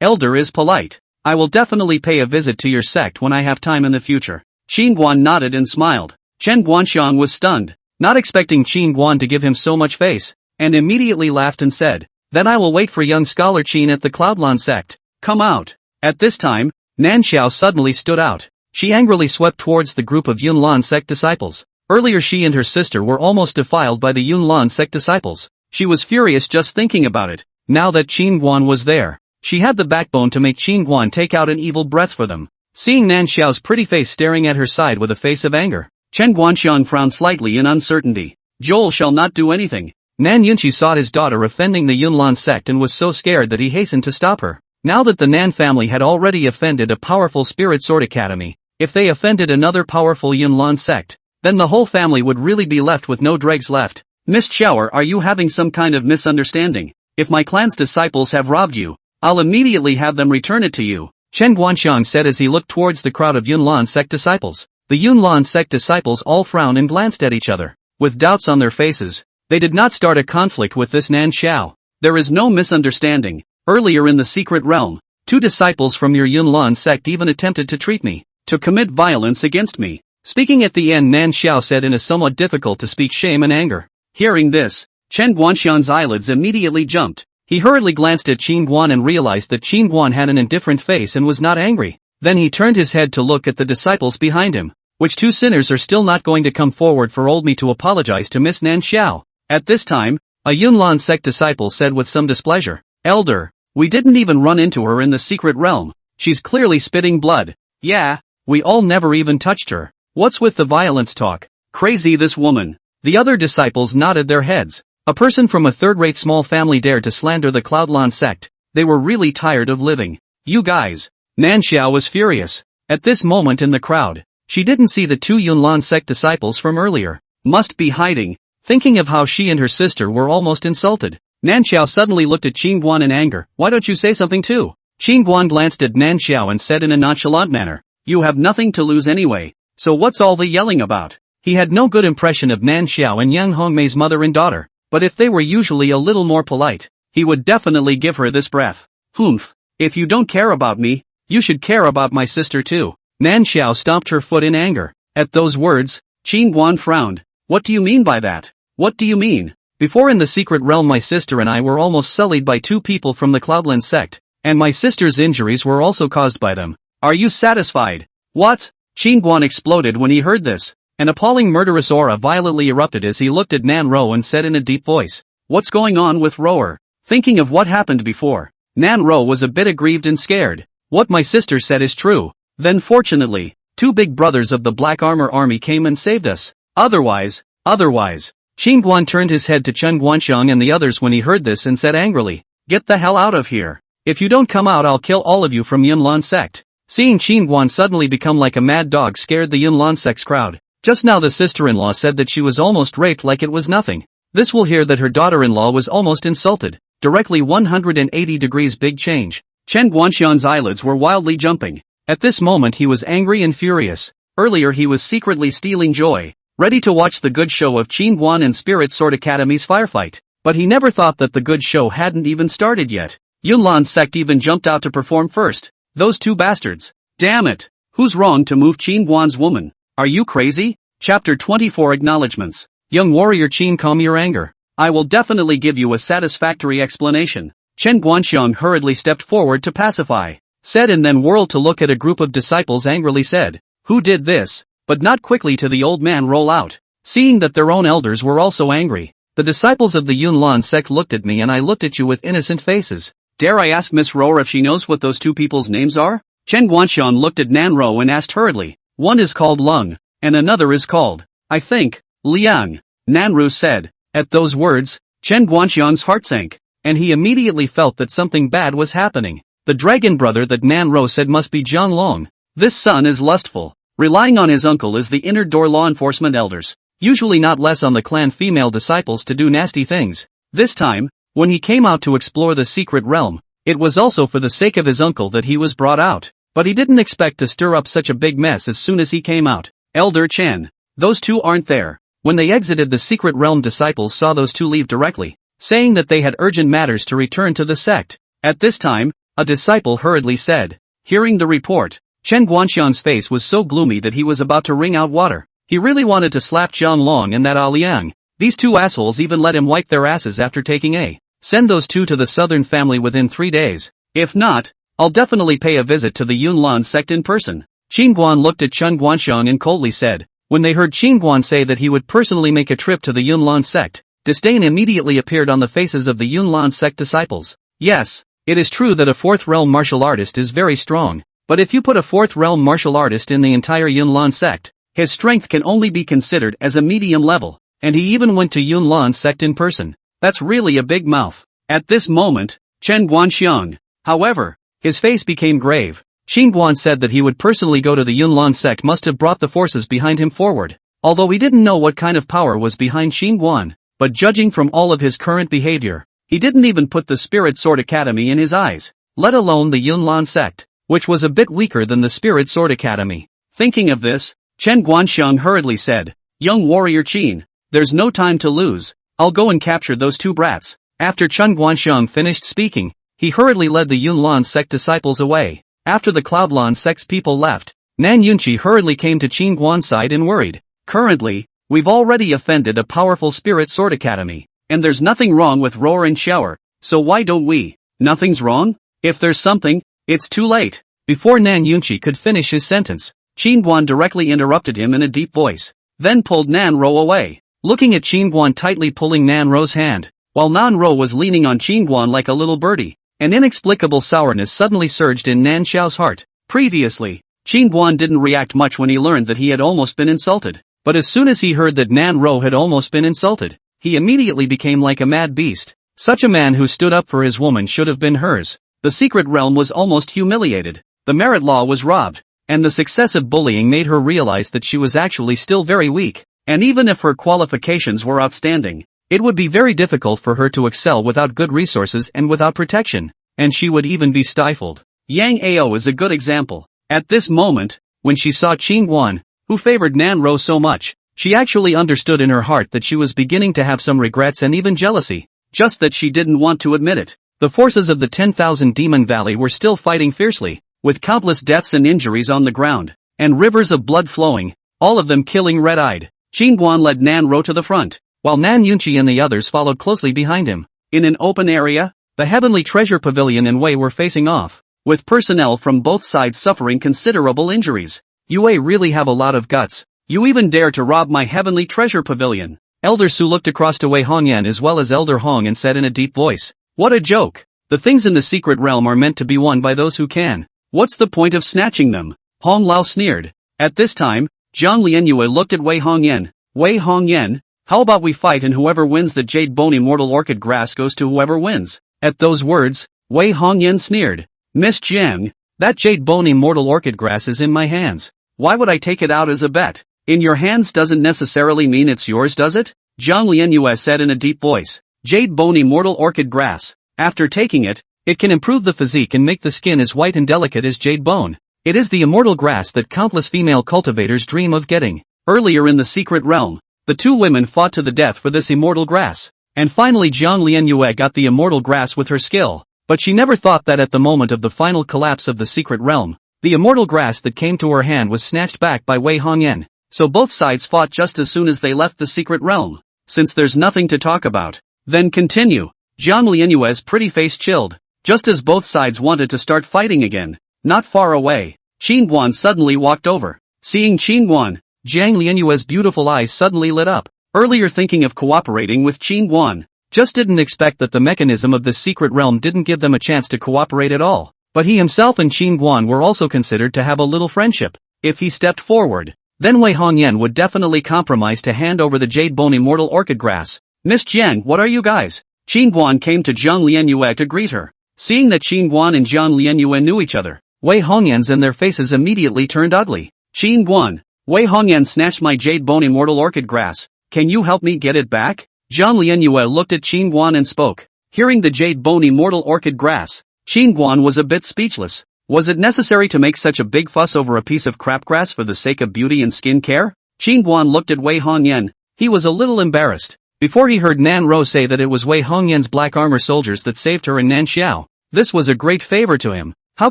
Elder is polite. I will definitely pay a visit to your sect when I have time in the future. Qingguan nodded and smiled. Chen Guanxiang was stunned, not expecting Qingguan to give him so much face, and immediately laughed and said, Then I will wait for young scholar Qin at the Cloudlan sect. Come out. At this time, Nan Xiao suddenly stood out. She angrily swept towards the group of Yunlan sect disciples. Earlier she and her sister were almost defiled by the Yunlan sect disciples. She was furious just thinking about it. Now that Qingguan was there, she had the backbone to make Qingguan take out an evil breath for them. Seeing Nan Xiao's pretty face staring at her side with a face of anger, Chen Guanxiang frowned slightly in uncertainty. Joel shall not do anything. Nan Yunchi saw his daughter offending the Yunlan sect and was so scared that he hastened to stop her. Now that the Nan family had already offended a powerful spirit sword academy, if they offended another powerful Yunlan sect, then the whole family would really be left with no dregs left. Miss Chower, are you having some kind of misunderstanding? If my clan's disciples have robbed you, I'll immediately have them return it to you, Chen Guanxiang said as he looked towards the crowd of Yunlan sect disciples. The Yunlan sect disciples all frowned and glanced at each other. With doubts on their faces, they did not start a conflict with this Nan Xiao. There is no misunderstanding. Earlier in the secret realm, 2 disciples from your Yunlan sect even attempted to treat me, to commit violence against me. Speaking at the end, Nan Xiao said in a somewhat difficult to speak shame and anger. Hearing this, Chen Guanxiang's eyelids immediately jumped. He hurriedly glanced at Qingguan and realized that Qingguan had an indifferent face and was not angry. Then he turned his head to look at the disciples behind him. Which 2 sinners are still not going to come forward for old me to apologize to Miss Nan Xiao? At this time, a Yunlan sect disciple said with some displeasure, Elder, we didn't even run into her in the secret realm. She's clearly spitting blood. Yeah, we all never even touched her. What's with the violence talk? Crazy this woman. The other disciples nodded their heads. A person from a third-rate small family dared to slander the Cloudlan sect. They were really tired of living. You guys. Nan Xiao was furious. At this moment in the crowd, she didn't see the two Yunlan sect disciples from earlier. Must be hiding. Thinking of how she and her sister were almost insulted, Nan Xiao suddenly looked at Qin Guan in anger. Why don't you say something too? Qin Guan glanced at Nan Xiao and said in a nonchalant manner, you have nothing to lose anyway, so what's all the yelling about? He had no good impression of Nan Xiao and Yang Hongmei's mother and daughter, but if they were usually a little more polite, he would definitely give her this breath. Humph, if you don't care about me, you should care about my sister too. Nan Xiao stomped her foot in anger. At those words, Qin Guan frowned. What do you mean by that? What do you mean? Before in the secret realm my sister and I were almost sullied by two people from the Cloudland sect, and my sister's injuries were also caused by them. Are you satisfied? What? Qin Guan exploded when he heard this. An appalling murderous aura violently erupted as he looked at Nan Ro and said in a deep voice, what's going on with Roer? Thinking of what happened before, Nan Ro was a bit aggrieved and scared. What my sister said is true. Then fortunately, two big brothers of the Black Armor Army came and saved us. Otherwise. Qin Guan turned his head to Chen Guanxiang and the others when he heard this and said angrily, get the hell out of here. If you don't come out I'll kill all of you from Yunlan sect. Seeing Qin Guan suddenly become like a mad dog scared the Yunlan sect's crowd. Just now the sister-in-law said that she was almost raped like it was nothing. This will hear that her daughter-in-law was almost insulted. Directly 180 degrees big change. Chen Guanxiang's eyelids were wildly jumping. At this moment he was angry and furious. Earlier he was secretly stealing joy, ready to watch the good show of Qin Guan and Spirit Sword Academy's firefight. But he never thought that the good show hadn't even started yet. Yunlan sect even jumped out to perform first. Those two bastards. Damn it. Who's wrong to move Qin Guan's woman? Are you crazy? Chapter 24 Acknowledgements. Young warrior Qin, calm your anger. I will definitely give you a satisfactory explanation. Chen Guanxiang hurriedly stepped forward to pacify. Said and then whirled to look at a group of disciples angrily said, who did this? But not quickly to the old man roll out. Seeing that their own elders were also angry, the disciples of the Yunlan sect looked at me and I looked at you with innocent faces. Dare I ask Miss Roer if she knows what those two people's names are? Chen Guanxiang looked at Nan Ro and asked hurriedly. One is called Lung, and another is called, I think, Liang. Nan Ru said. At those words, Chen Guanxiang's heart sank, and he immediately felt that something bad was happening. The dragon brother that Nan Ro said must be Jiang Long. This son is lustful, relying on his uncle as the inner door law enforcement elders, usually not less on the clan female disciples to do nasty things. This time, when he came out to explore the secret realm, it was also for the sake of his uncle that he was brought out. But he didn't expect to stir up such a big mess as soon as he came out. Elder Chen. Those two aren't there. When they exited the secret realm, disciples saw those two leave directly, saying that they had urgent matters to return to the sect. At this time, a disciple hurriedly said. Hearing the report, Chen Guanxiang's face was so gloomy that he was about to wring out water. He really wanted to slap Jiang Long and that Liang. These two assholes even let him wipe their asses after taking a. Send those two to the southern family within 3 days. If not, I'll definitely pay a visit to the Yunlan sect in person. Qin Guan looked at Chen Guanxiang and coldly said. When they heard Qin Guan say that he would personally make a trip to the Yunlan sect, disdain immediately appeared on the faces of the Yunlan sect disciples. Yes, it is true that a fourth realm martial artist is very strong, but if you put a fourth realm martial artist in the entire Yunlan sect, his strength can only be considered as a medium level, and he even went to Yunlan sect in person. That's really a big mouth. At this moment, Chen Guanxiang, however, his face became grave. Qin Guan said that he would personally go to the Yunlan sect, must have brought the forces behind him forward. Although he didn't know what kind of power was behind Qin Guan, but judging from all of his current behavior, he didn't even put the Spirit Sword Academy in his eyes, let alone the Yunlan sect, which was a bit weaker than the Spirit Sword Academy. Thinking of this, Chen Guanxiang hurriedly said, Young warrior Qin, there's no time to lose. I'll go and capture those two brats. After Chen Guanxiang finished speaking, he hurriedly led the Yunlan sect disciples away. After the Cloudland sect's people left, Nan Yunqi hurriedly came to Qin Guan's side and worried. Currently, we've already offended a powerful Spirit Sword Academy, and there's nothing wrong with Roar and Shower, so why don't we? Nothing's wrong? If there's something, it's too late. Before Nan Yunqi could finish his sentence, Qin Guan directly interrupted him in a deep voice, then pulled Nan Ro away. Looking at Qin Guan tightly pulling Nan Ro's hand, while Nan Ro was leaning on Qin Guan like a little birdie, an inexplicable sourness suddenly surged in Nan Xiao's heart. Previously, Qin Guan didn't react much when he learned that he had almost been insulted, but as soon as he heard that Nan Ro had almost been insulted, he immediately became like a mad beast. Such a man who stood up for his woman should have been hers. The secret realm was almost humiliated, the merit law was robbed, and the successive bullying made her realize that she was actually still very weak, and even if her qualifications were outstanding, it would be very difficult for her to excel without good resources and without protection, and she would even be stifled. Yang Ao is a good example. At this moment, when she saw Qin Guan, who favored Nan Ro so much, she actually understood in her heart that she was beginning to have some regrets and even jealousy, just that she didn't want to admit it. The forces of the 10,000 Demon Valley were still fighting fiercely, with countless deaths and injuries on the ground, and rivers of blood flowing, all of them killing red-eyed. Qin Guan led Nan Ro to the front, while Nan Yunqi and the others followed closely behind him. In an open area, the Heavenly Treasure Pavilion and Wei were facing off, with personnel from both sides suffering considerable injuries. You really have a lot of guts. You even dare to rob my Heavenly Treasure Pavilion. Elder Su looked across to Wei Hongyan as well as Elder Hong and said in a deep voice, "What a joke. The things in the secret realm are meant to be won by those who can. What's the point of snatching them?" Hong Lao sneered. At this time, Zhang Lianyue looked at Wei Hongyan. "Wei Hongyan, how about we fight and whoever wins the Jade Bone Immortal Orchid Grass goes to whoever wins?" At those words, Wei Hongyan sneered. "Miss Jiang, that Jade Bone Immortal Orchid Grass is in my hands. Why would I take it out as a bet? In your hands doesn't necessarily mean it's yours, does it?" Zhang Lianyue said in a deep voice. Jade Bone Immortal Orchid Grass. After taking it, it can improve the physique and make the skin as white and delicate as jade bone. It is the immortal grass that countless female cultivators dream of getting. Earlier in the secret realm, the two women fought to the death for this immortal grass. And finally Zhang Lianyue got the immortal grass with her skill. But she never thought that at the moment of the final collapse of the secret realm, the immortal grass that came to her hand was snatched back by Wei Hongyan. So both sides fought just as soon as they left the secret realm. Since there's nothing to talk about, then continue. Zhang Lianyue's pretty face chilled, just as both sides wanted to start fighting again. Not far away, Qin Guan suddenly walked over. Seeing Qin Guan, Zhang Lianyue's beautiful eyes suddenly lit up. Earlier thinking of cooperating with Qin Guan, just didn't expect that the mechanism of this secret realm didn't give them a chance to cooperate at all. But he himself and Qin Guan were also considered to have a little friendship. If he stepped forward, then Wei Hongyan would definitely compromise to hand over the Jade Bone Immortal Orchid Grass. "Miss Jiang, what are you guys?" Qin Guan came to Zhang Lianyue to greet her. Seeing that Qin Guan and Zhang Lianyue knew each other, Wei Hongyan's and their faces immediately turned ugly. "Qin Guan, Wei Hongyan snatched my Jade Bone Immortal Orchid Grass. Can you help me get it back?" Zhang Lianyue looked at Qin Guan and spoke. Hearing the Jade Bone Immortal Orchid Grass, Qin Guan was a bit speechless. Was it necessary to make such a big fuss over a piece of crabgrass for the sake of beauty and skin care? Qin Guan looked at Wei Hongyan. He was a little embarrassed. Before he heard Nan Ro say that it was Wei Hongyan's black armor soldiers that saved her in Nanxiao, this was a great favor to him. How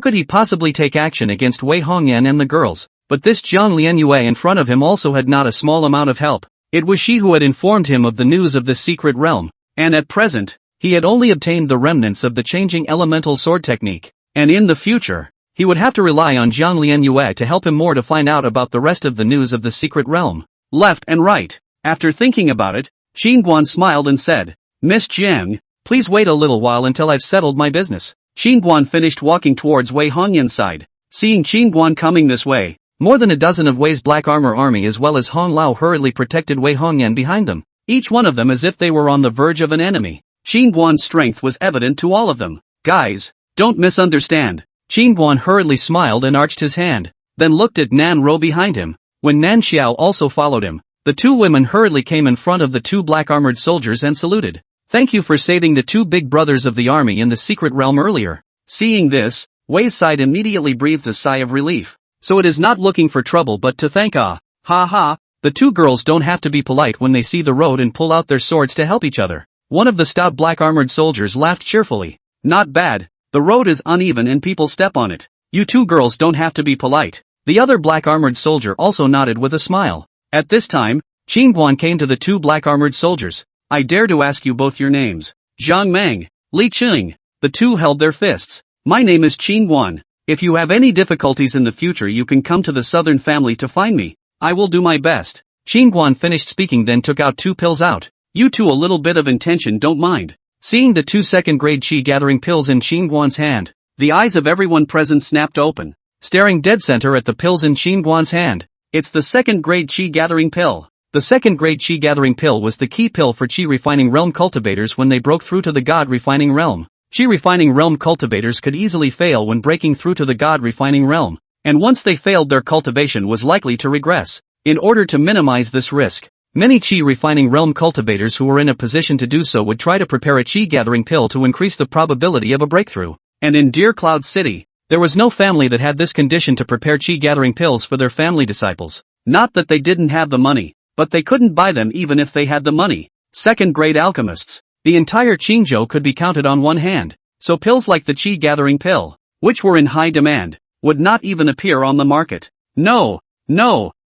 could he possibly take action against Wei Hongyan and the girls? But this Zhang Lianyue in front of him also had not a small amount of help. It was she who had informed him of the news of the secret realm, and at present, he had only obtained the remnants of the changing elemental sword technique, and in the future, he would have to rely on Zhang Lianyue to help him more to find out about the rest of the news of the secret realm. Left and right. After thinking about it, Qin Guan smiled and said, "Miss Jiang, please wait a little while until I've settled my business." Qin Guan finished walking towards Wei Hongyan's side. Seeing Qin Guan coming this way, more than a dozen of Wei's black armor army as well as Hong Lao hurriedly protected Wei Hongyan behind them, each one of them as if they were on the verge of an enemy. Qin Guan's strength was evident to all of them. "Guys, don't misunderstand." Qin Guan hurriedly smiled and arched his hand, then looked at Nan Ro behind him. When Nan Xiao also followed him, the two women hurriedly came in front of the two black-armored soldiers and saluted. "Thank you for saving the two big brothers of the army in the secret realm earlier." Seeing this, Wei's side immediately breathed a sigh of relief. So it is not looking for trouble but to thank Ha ha, the two girls don't have to be polite when they see the road and pull out their swords to help each other. One of the stout black-armored soldiers laughed cheerfully. "Not bad. The road is uneven and people step on it. You two girls don't have to be polite." The other black-armored soldier also nodded with a smile. At this time, Qin Guan came to the two black-armored soldiers. "I dare to ask you both your names." "Zhang Mang, Li Qing." The two held their fists. "My name is Qin Guan. If you have any difficulties in the future you can come to the southern family to find me. I will do my best." Qin Guan finished speaking then took out two pills out. "You two a little bit of intention don't mind." Seeing the two second-grade chi gathering pills in Qin Guan's hand, the eyes of everyone present snapped open, staring dead center at the pills in Qin Guan's hand. It's the second-grade chi gathering pill. The second-grade chi gathering pill was the key pill for chi refining realm cultivators when they broke through to the god refining realm. Chi refining realm cultivators could easily fail when breaking through to the god refining realm. and once they failed their cultivation was likely to regress. In order to minimize this risk, many qi refining realm cultivators who were in a position to do so would try to prepare a qi gathering pill to increase the probability of a breakthrough. And in Deer Cloud City, there was no family that had this condition to prepare qi gathering pills for their family disciples. Not that they didn't have the money, but they couldn't buy them even if they had the money. Second-grade alchemists. The entire Qingzhou could be counted on one hand, so pills like the qi gathering pill, which were in high demand, would not even appear on the market. No,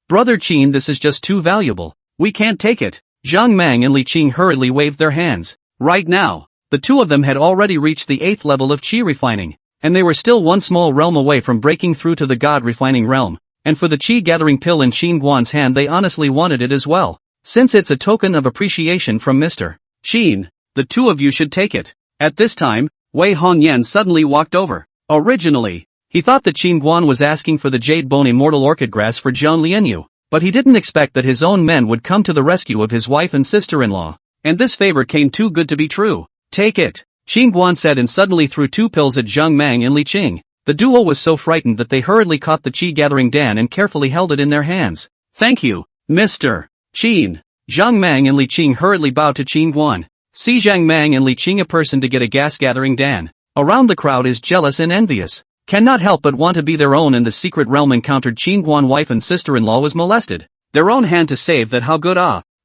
brother Qin, this is just too valuable. We can't take it. Zhang Mang and Li Qing hurriedly waved their hands. Right now, the two of them had already reached the 8th level of qi refining, and they were still one small realm away from breaking through to the god refining realm. And for the qi gathering pill in Qin Guan's hand, they honestly wanted it as well, since it's a token of appreciation from Mr. Qin. The two of you should take it. At this time, Wei Hongyan suddenly walked over. Originally, he thought that Qin Guan was asking for the jade bone immortal orchid grass for Zhang Lianyu, but he didn't expect that his own men would come to the rescue of his wife and sister-in-law. And this favor came too good to be true. Take it, Qin Guan said, and suddenly threw 2 pills at Zhang Mang and Li Qing. The duo was so frightened that they hurriedly caught the qi gathering dan and carefully held it in their hands. Thank you, Mr. Qin. Zhang Mang and Li Qing hurriedly bowed to Qin Guan. See Zhang Mang and Li Qing, a person to get a gas gathering dan. Around the crowd is jealous and envious. Cannot help but want to be their own. In the secret realm encountered Qin Guan wife and sister-in-law was molested. Their own hand to save that, how good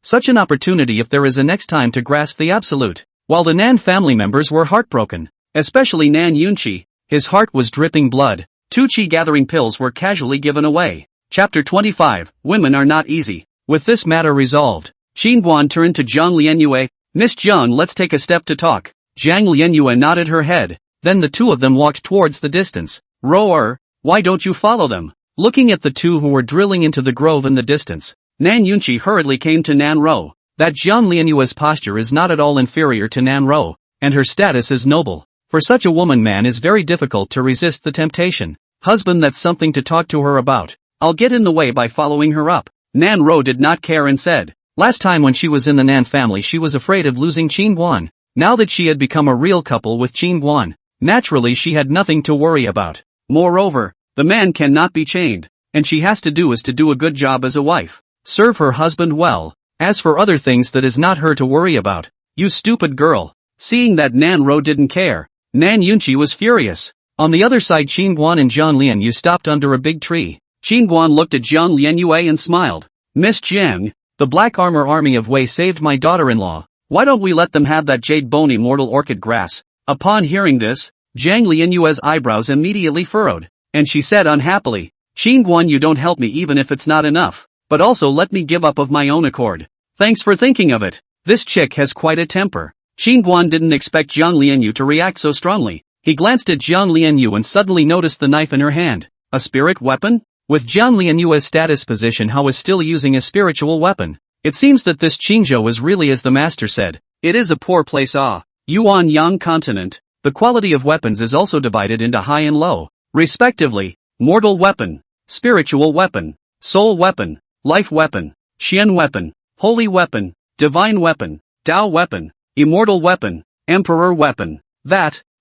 such an opportunity if there is a next time to grasp the absolute. While the Nan family members were heartbroken. Especially Nan Yunqi. His heart was dripping blood. 2 qi gathering pills were casually given away. Chapter 25, Women are not easy. With this matter resolved, Qin Guan turned to Zhang Lianyue. Miss Zhang, let's take a step to talk. Zhang Lianyue nodded her head. Then the two of them walked towards the distance. Roar, why don't you follow them? Looking at the two who were drilling into the grove in the distance, Nan Yunqi hurriedly came to Nan Ro. That Zhang Lianyue's posture is not at all inferior to Nan Ro, and her status is noble. For such a woman, man, is very difficult to resist the temptation. Husband, that's something to talk to her about. I'll get in the way by following her up. Nan Ro did not care and said, last time when she was in the Nan family she was afraid of losing Qin Guan. Now that she had become a real couple with Qin Guan, naturally she had nothing to worry about. Moreover, the man cannot be chained, and she has to do is to do a good job as a wife. Serve her husband well. As for other things, that is not her to worry about. You stupid girl. Seeing that Nan Ro didn't care, Nan Yunqi was furious. On the other side, Qin Guan and Zhang Lianyu stopped under a big tree. Qin Guan looked at Zhang Lianyue and smiled. Miss Jiang, the Black Armor Army of Wei saved my daughter-in-law. Why don't we let them have that jade bone immortal orchid grass? Upon hearing this, Zhang Lianyue's eyebrows immediately furrowed, and she said unhappily, Qin Guan, you don't help me even if it's not enough, but also let me give up of my own accord. Thanks for thinking of it. This chick has quite a temper. Qin Guan didn't expect Zhang Lianyu to react so strongly. He glanced at Zhang Lianyu and suddenly noticed the knife in her hand. A spirit weapon? With Zhang Lianyue's status position, how is still using a spiritual weapon? It seems that this Qingzhou is really, as the master said, it is a poor place. Yuan Yang continent, the quality of weapons is also divided into high and low, respectively. Mortal weapon, spiritual weapon, soul weapon, life weapon, Xian weapon, holy weapon, divine weapon, Dao weapon, immortal weapon, emperor weapon.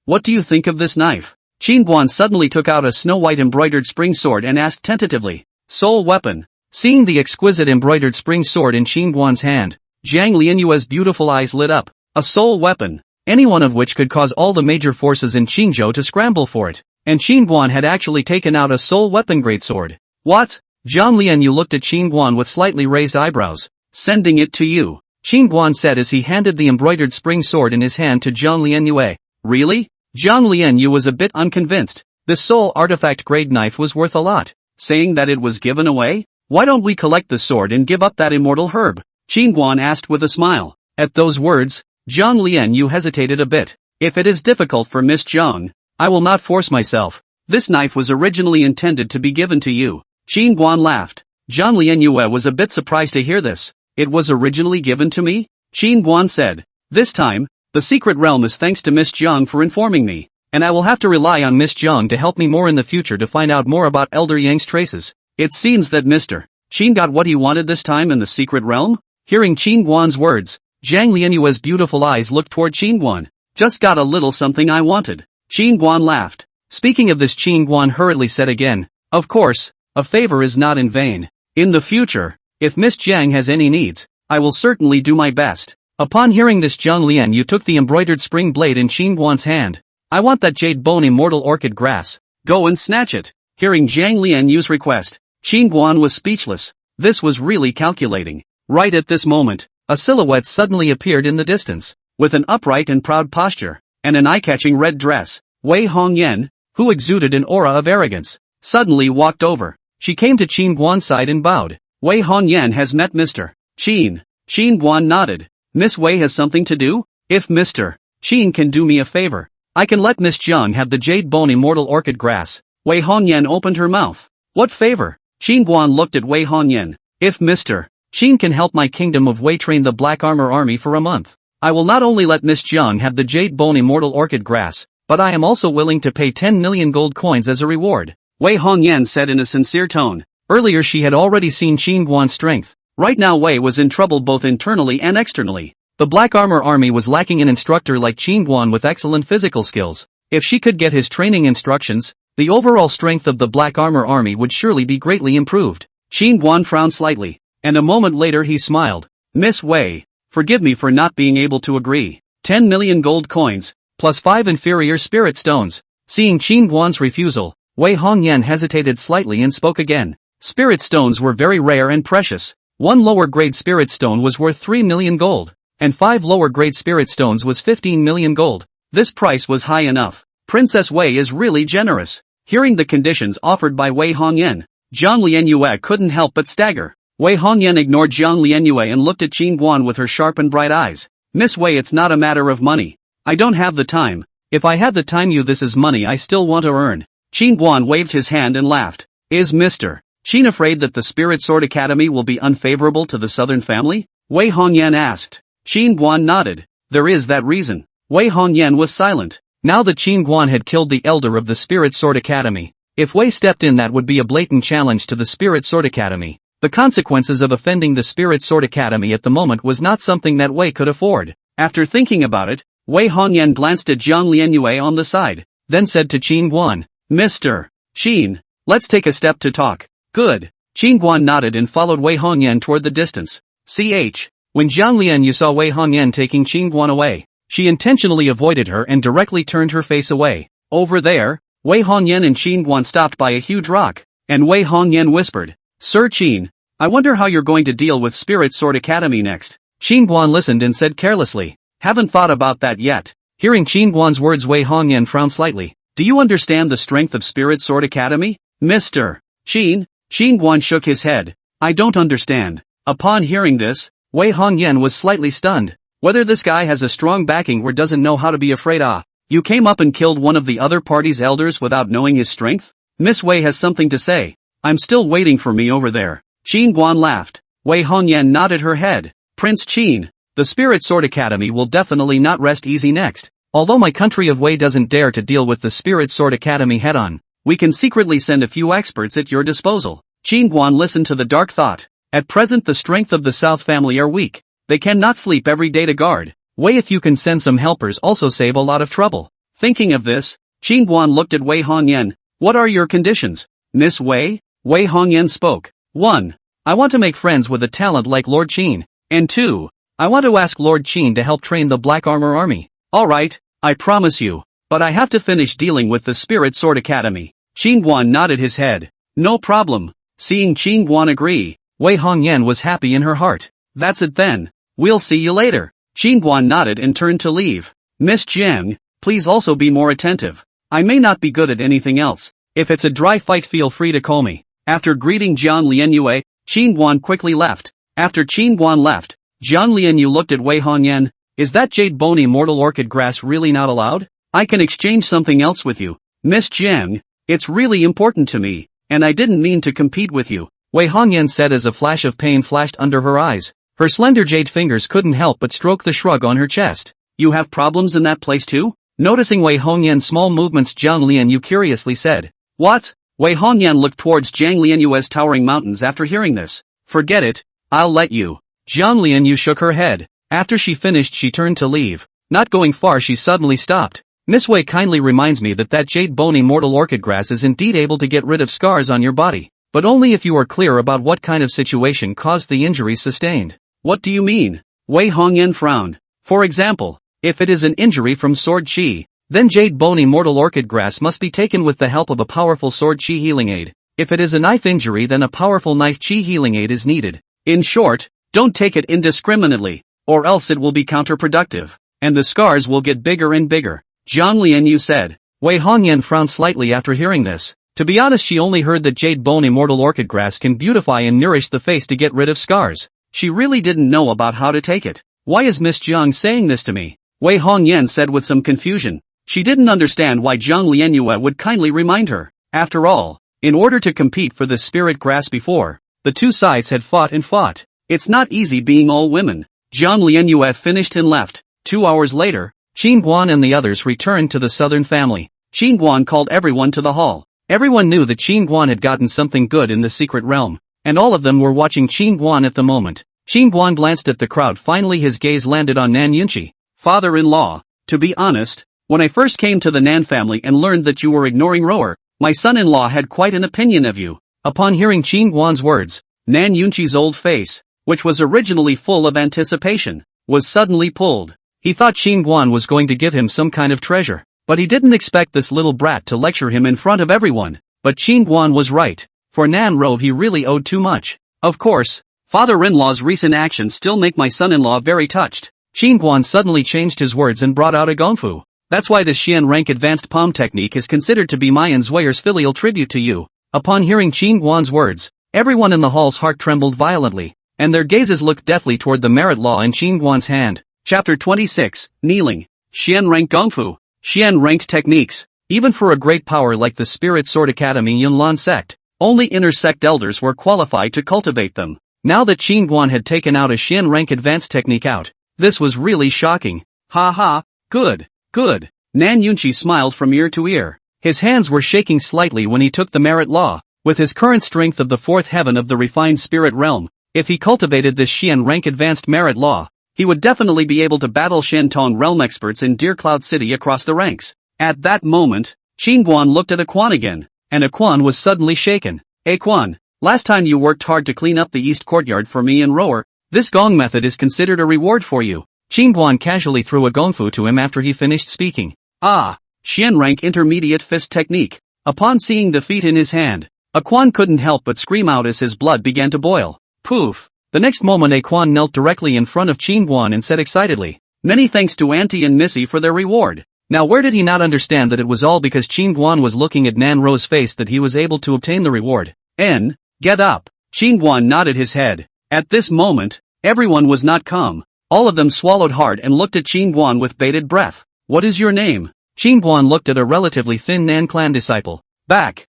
What do you think of this knife? Qin Guan suddenly took out a snow-white embroidered spring sword and asked tentatively. Soul weapon. Seeing the exquisite embroidered spring sword in Qin Guan's hand, Zhang Lianyue's beautiful eyes lit up. A soul weapon, any one of which could cause all the major forces in Qingzhou to scramble for it. And Qin Guan had actually taken out a soul weapon greatsword. What? Zhang Lianyu looked at Qin Guan with slightly raised eyebrows. Sending it to you, Qin Guan said as he handed the embroidered spring sword in his hand to Zhang Lianyue. Really? Zhang Lianyu was a bit unconvinced. This soul artifact grade knife was worth a lot. Saying that it was given away? Why don't we collect the sword and give up that immortal herb? Qin Guan asked with a smile. At those words, Zhang Lianyu hesitated a bit. If it is difficult for Miss Zhang, I will not force myself. This knife was originally intended to be given to you. Qin Guan laughed. Zhang Lianyue was a bit surprised to hear this. It was originally given to me? Qin Guan said. This time, the secret realm is thanks to Miss Zhang for informing me, and I will have to rely on Miss Zhang to help me more in the future to find out more about Elder Yang's traces. It seems that Mr. Qin got what he wanted this time in the secret realm? Hearing Qin Guan's words, Zhang Lianyue's beautiful eyes looked toward Qin Guan. Just got a little something I wanted. Qin Guan laughed. Speaking of this, Qin Guan hurriedly said again, Of course, a favor is not in vain. In the future, if Miss Jiang has any needs, I will certainly do my best. Upon hearing this, Zhang Lianyu took the embroidered spring blade in Qin Guan's hand. I want that jade bone immortal orchid grass. Go and snatch it. Hearing Zhang Lianyu's request, Qin Guan was speechless. This was really calculating. Right at this moment, a silhouette suddenly appeared in the distance, with an upright and proud posture, and an eye-catching red dress. Wei Hongyan, who exuded an aura of arrogance, suddenly walked over. She came to Qin Guan's side and bowed. Wei Hongyan has met Mr. Qin. Qin Guan nodded. Miss Wei has something to do? If Mr. Qin can do me a favor, I can let Miss Jiang have the jade bone immortal orchid grass. Wei Hongyan opened her mouth. What favor? Qin Guan looked at Wei Hongyan. If Mr. Qin can help my kingdom of Wei train the Black Armor Army for a month, I will not only let Miss Jiang have the jade bone immortal orchid grass, but I am also willing to pay 10 million gold coins as a reward. Wei Hongyan said in a sincere tone. Earlier she had already seen Qin Guan's strength. Right now Wei was in trouble both internally and externally. The Black Armor Army was lacking an instructor like Qin Guan with excellent physical skills. If she could get his training instructions, the overall strength of the Black Armor Army would surely be greatly improved. Qin Guan frowned slightly, and a moment later he smiled. Miss Wei, forgive me for not being able to agree. 10 million gold coins, plus 5 inferior spirit stones. Seeing Qin Guan's refusal, Wei Hongyan hesitated slightly and spoke again. Spirit stones were very rare and precious. 1 lower grade spirit stone was worth 3 million gold, and 5 lower grade spirit stones was 15 million gold. This price was high enough. Princess Wei is really generous. Hearing the conditions offered by Wei Hongyan, Zhang Lianyue couldn't help but stagger. Wei Hongyan ignored Zhang Lianyue and looked at Qin Guan with her sharp and bright eyes. Miss Wei, it's not a matter of money. I don't have the time. If I had the time, this is money I still want to earn. Qin Guan waved his hand and laughed. Is Mr. Qin afraid that the Spirit Sword Academy will be unfavorable to the southern family? Wei Hongyan asked. Qin Guan nodded. There is that reason. Wei Hongyan was silent. Now that Qin Guan had killed the elder of the Spirit Sword Academy, if Wei stepped in, that would be a blatant challenge to the Spirit Sword Academy. The consequences of offending the Spirit Sword Academy at the moment was not something that Wei could afford. After thinking about it, Wei Hongyan glanced at Zhang Lianyue on the side, then said to Qin Guan, Mr. Qin, let's take a step to talk. Good. Qin Guan nodded and followed Wei Hongyan toward the distance. When Zhang Lianyu saw Wei Hongyan taking Qin Guan away, she intentionally avoided her and directly turned her face away. Over there, Wei Hongyan and Qin Guan stopped by a huge rock, and Wei Hongyan whispered, Sir Qin, I wonder how you're going to deal with Spirit Sword Academy next. Qin Guan listened and said carelessly, haven't thought about that yet. Hearing Qin Guan's words, Wei Hongyan frowned slightly. Do you understand the strength of Spirit Sword Academy? Mr. Qin? Qin Guan shook his head. I don't understand. Upon hearing this, Wei Hongyan was slightly stunned. Whether this guy has a strong backing or doesn't know how to be afraid. You came up and killed one of the other party's elders without knowing his strength? Miss Wei has something to say. I'm still waiting for me over there. Qin Guan laughed. Wei Hongyan nodded her head. Prince Qin, the Spirit Sword Academy will definitely not rest easy next. Although my country of Wei doesn't dare to deal with the Spirit Sword Academy head-on, we can secretly send a few experts at your disposal. Qin Guan listened to the dark thought. At present the strength of the South family are weak. They cannot sleep every day to guard. Wei, if you can send some helpers, also save a lot of trouble. Thinking of this, Qin Guan looked at Wei Hongyan. What are your conditions, Miss Wei? Wei Hongyan spoke. 1. I want to make friends with a talent like Lord Qin. And 2. I want to ask Lord Qin to help train the Black Armor Army. Alright, I promise you. But I have to finish dealing with the Spirit Sword Academy. Qin Guan nodded his head. No problem. Seeing Qin Guan agree, Wei Hongyan was happy in her heart. That's it then. We'll see you later. Qin Guan nodded and turned to leave. Miss Jiang, please also be more attentive. I may not be good at anything else. If it's a dry fight, feel free to call me. After greeting Zhang Lianyue, Qin Guan quickly left. After Qin Guan left, Zhang Lianyu looked at Wei Hongyan. Is that jade bone immortal orchid grass really not allowed? I can exchange something else with you. Miss Jiang, it's really important to me, and I didn't mean to compete with you. Wei Hongyan said as a flash of pain flashed under her eyes. Her slender jade fingers couldn't help but stroke the shrug on her chest. You have problems in that place too? Noticing Wei Hongyan's small movements, Zhang Lianyu curiously said. What? Wei Hongyan looked towards Zhang Lianyue's towering mountains after hearing this. Forget it, I'll let you. Zhang Lianyu shook her head. After she finished, she turned to leave. Not going far, she suddenly stopped. Miss Wei kindly reminds me that jade bony mortal orchid grass is indeed able to get rid of scars on your body, but only if you are clear about what kind of situation caused the injuries sustained. What do you mean? Wei Hongyan frowned. For example, if it is an injury from sword chi, then jade bony mortal orchid grass must be taken with the help of a powerful sword chi healing aid. If it is a knife injury, then a powerful knife chi healing aid is needed. In short, don't take it indiscriminately, or else it will be counterproductive, and the scars will get bigger and bigger. Jiang Lianyu said. Wei Hongyan frowned slightly after hearing this. To be honest, she only heard that jade bony mortal orchid grass can beautify and nourish the face to get rid of scars. She really didn't know about how to take it. Why is Miss Jiang saying this to me? Wei Hongyan said with some confusion. She didn't understand why Jiang Lianyu would kindly remind her. After all, in order to compete for the spirit grass before, the two sides had fought and fought. It's not easy being all women. Jiang Lianyu finished and left. 2 hours later, Qin Guan and the others returned to the southern family. Qin Guan called everyone to the hall. Everyone knew that Qin Guan had gotten something good in the secret realm, and all of them were watching Qin Guan at the moment. Qin Guan glanced at the crowd. Finally his gaze landed on Nan Yunqi. Father-in-law, to be honest, when I first came to the Nan family and learned that you were ignoring Roer, my son-in-law had quite an opinion of you. Upon hearing Qin Guan's words, Nan Yunqi's old face, which was originally full of anticipation, was suddenly pulled. He thought Qin Guan was going to give him some kind of treasure, but he didn't expect this little brat to lecture him in front of everyone. But Qin Guan was right. For Nan Rove he really owed too much. Of course, father-in-law's recent actions still make my son-in-law very touched. Qin Guan suddenly changed his words and brought out a gongfu. That's why this Xian rank advanced palm technique is considered to be Mayan Zwayer's filial tribute to you. Upon hearing Qin Guan's words, everyone in the hall's heart trembled violently, and their gazes looked deathly toward the merit law in Qin Guan's hand. Chapter 26, Kneeling. Xian rank gongfu. Xian ranked techniques. Even for a great power like the Spirit Sword Academy Yunlan sect, only inner sect elders were qualified to cultivate them. Now that Qin Guan had taken out a Xian rank advanced technique out, this was really shocking. Ha ha, good. Good. Nan Yunqi smiled from ear to ear. His hands were shaking slightly when he took the merit law. With his current strength of the fourth heaven of the refined spirit realm, if he cultivated this Xian rank advanced merit law, he would definitely be able to battle Shentong realm experts in Deer Cloud City across the ranks. At that moment, Qin Guan looked at Quan again, and Quan was suddenly shaken. Quan, last time you worked hard to clean up the east courtyard for me and Roer. This gong method is considered a reward for you. Qin Guan casually threw a gongfu to him after he finished speaking. Ah, Xian rank intermediate fist technique. Upon seeing the feat in his hand, Quan couldn't help but scream out as his blood began to boil. Poof! The next moment Quan knelt directly in front of Qin Guan and said excitedly, "Many thanks to Auntie and Missy for their reward." Now where did he not understand that it was all because Qin Guan was looking at Nan Ro's face that he was able to obtain the reward? Get up. Qin Guan nodded his head. At this moment, everyone was not calm. All of them swallowed hard and looked at Qin Guan with bated breath. What is your name? Qin Guan looked at a relatively thin Nan clan disciple. Back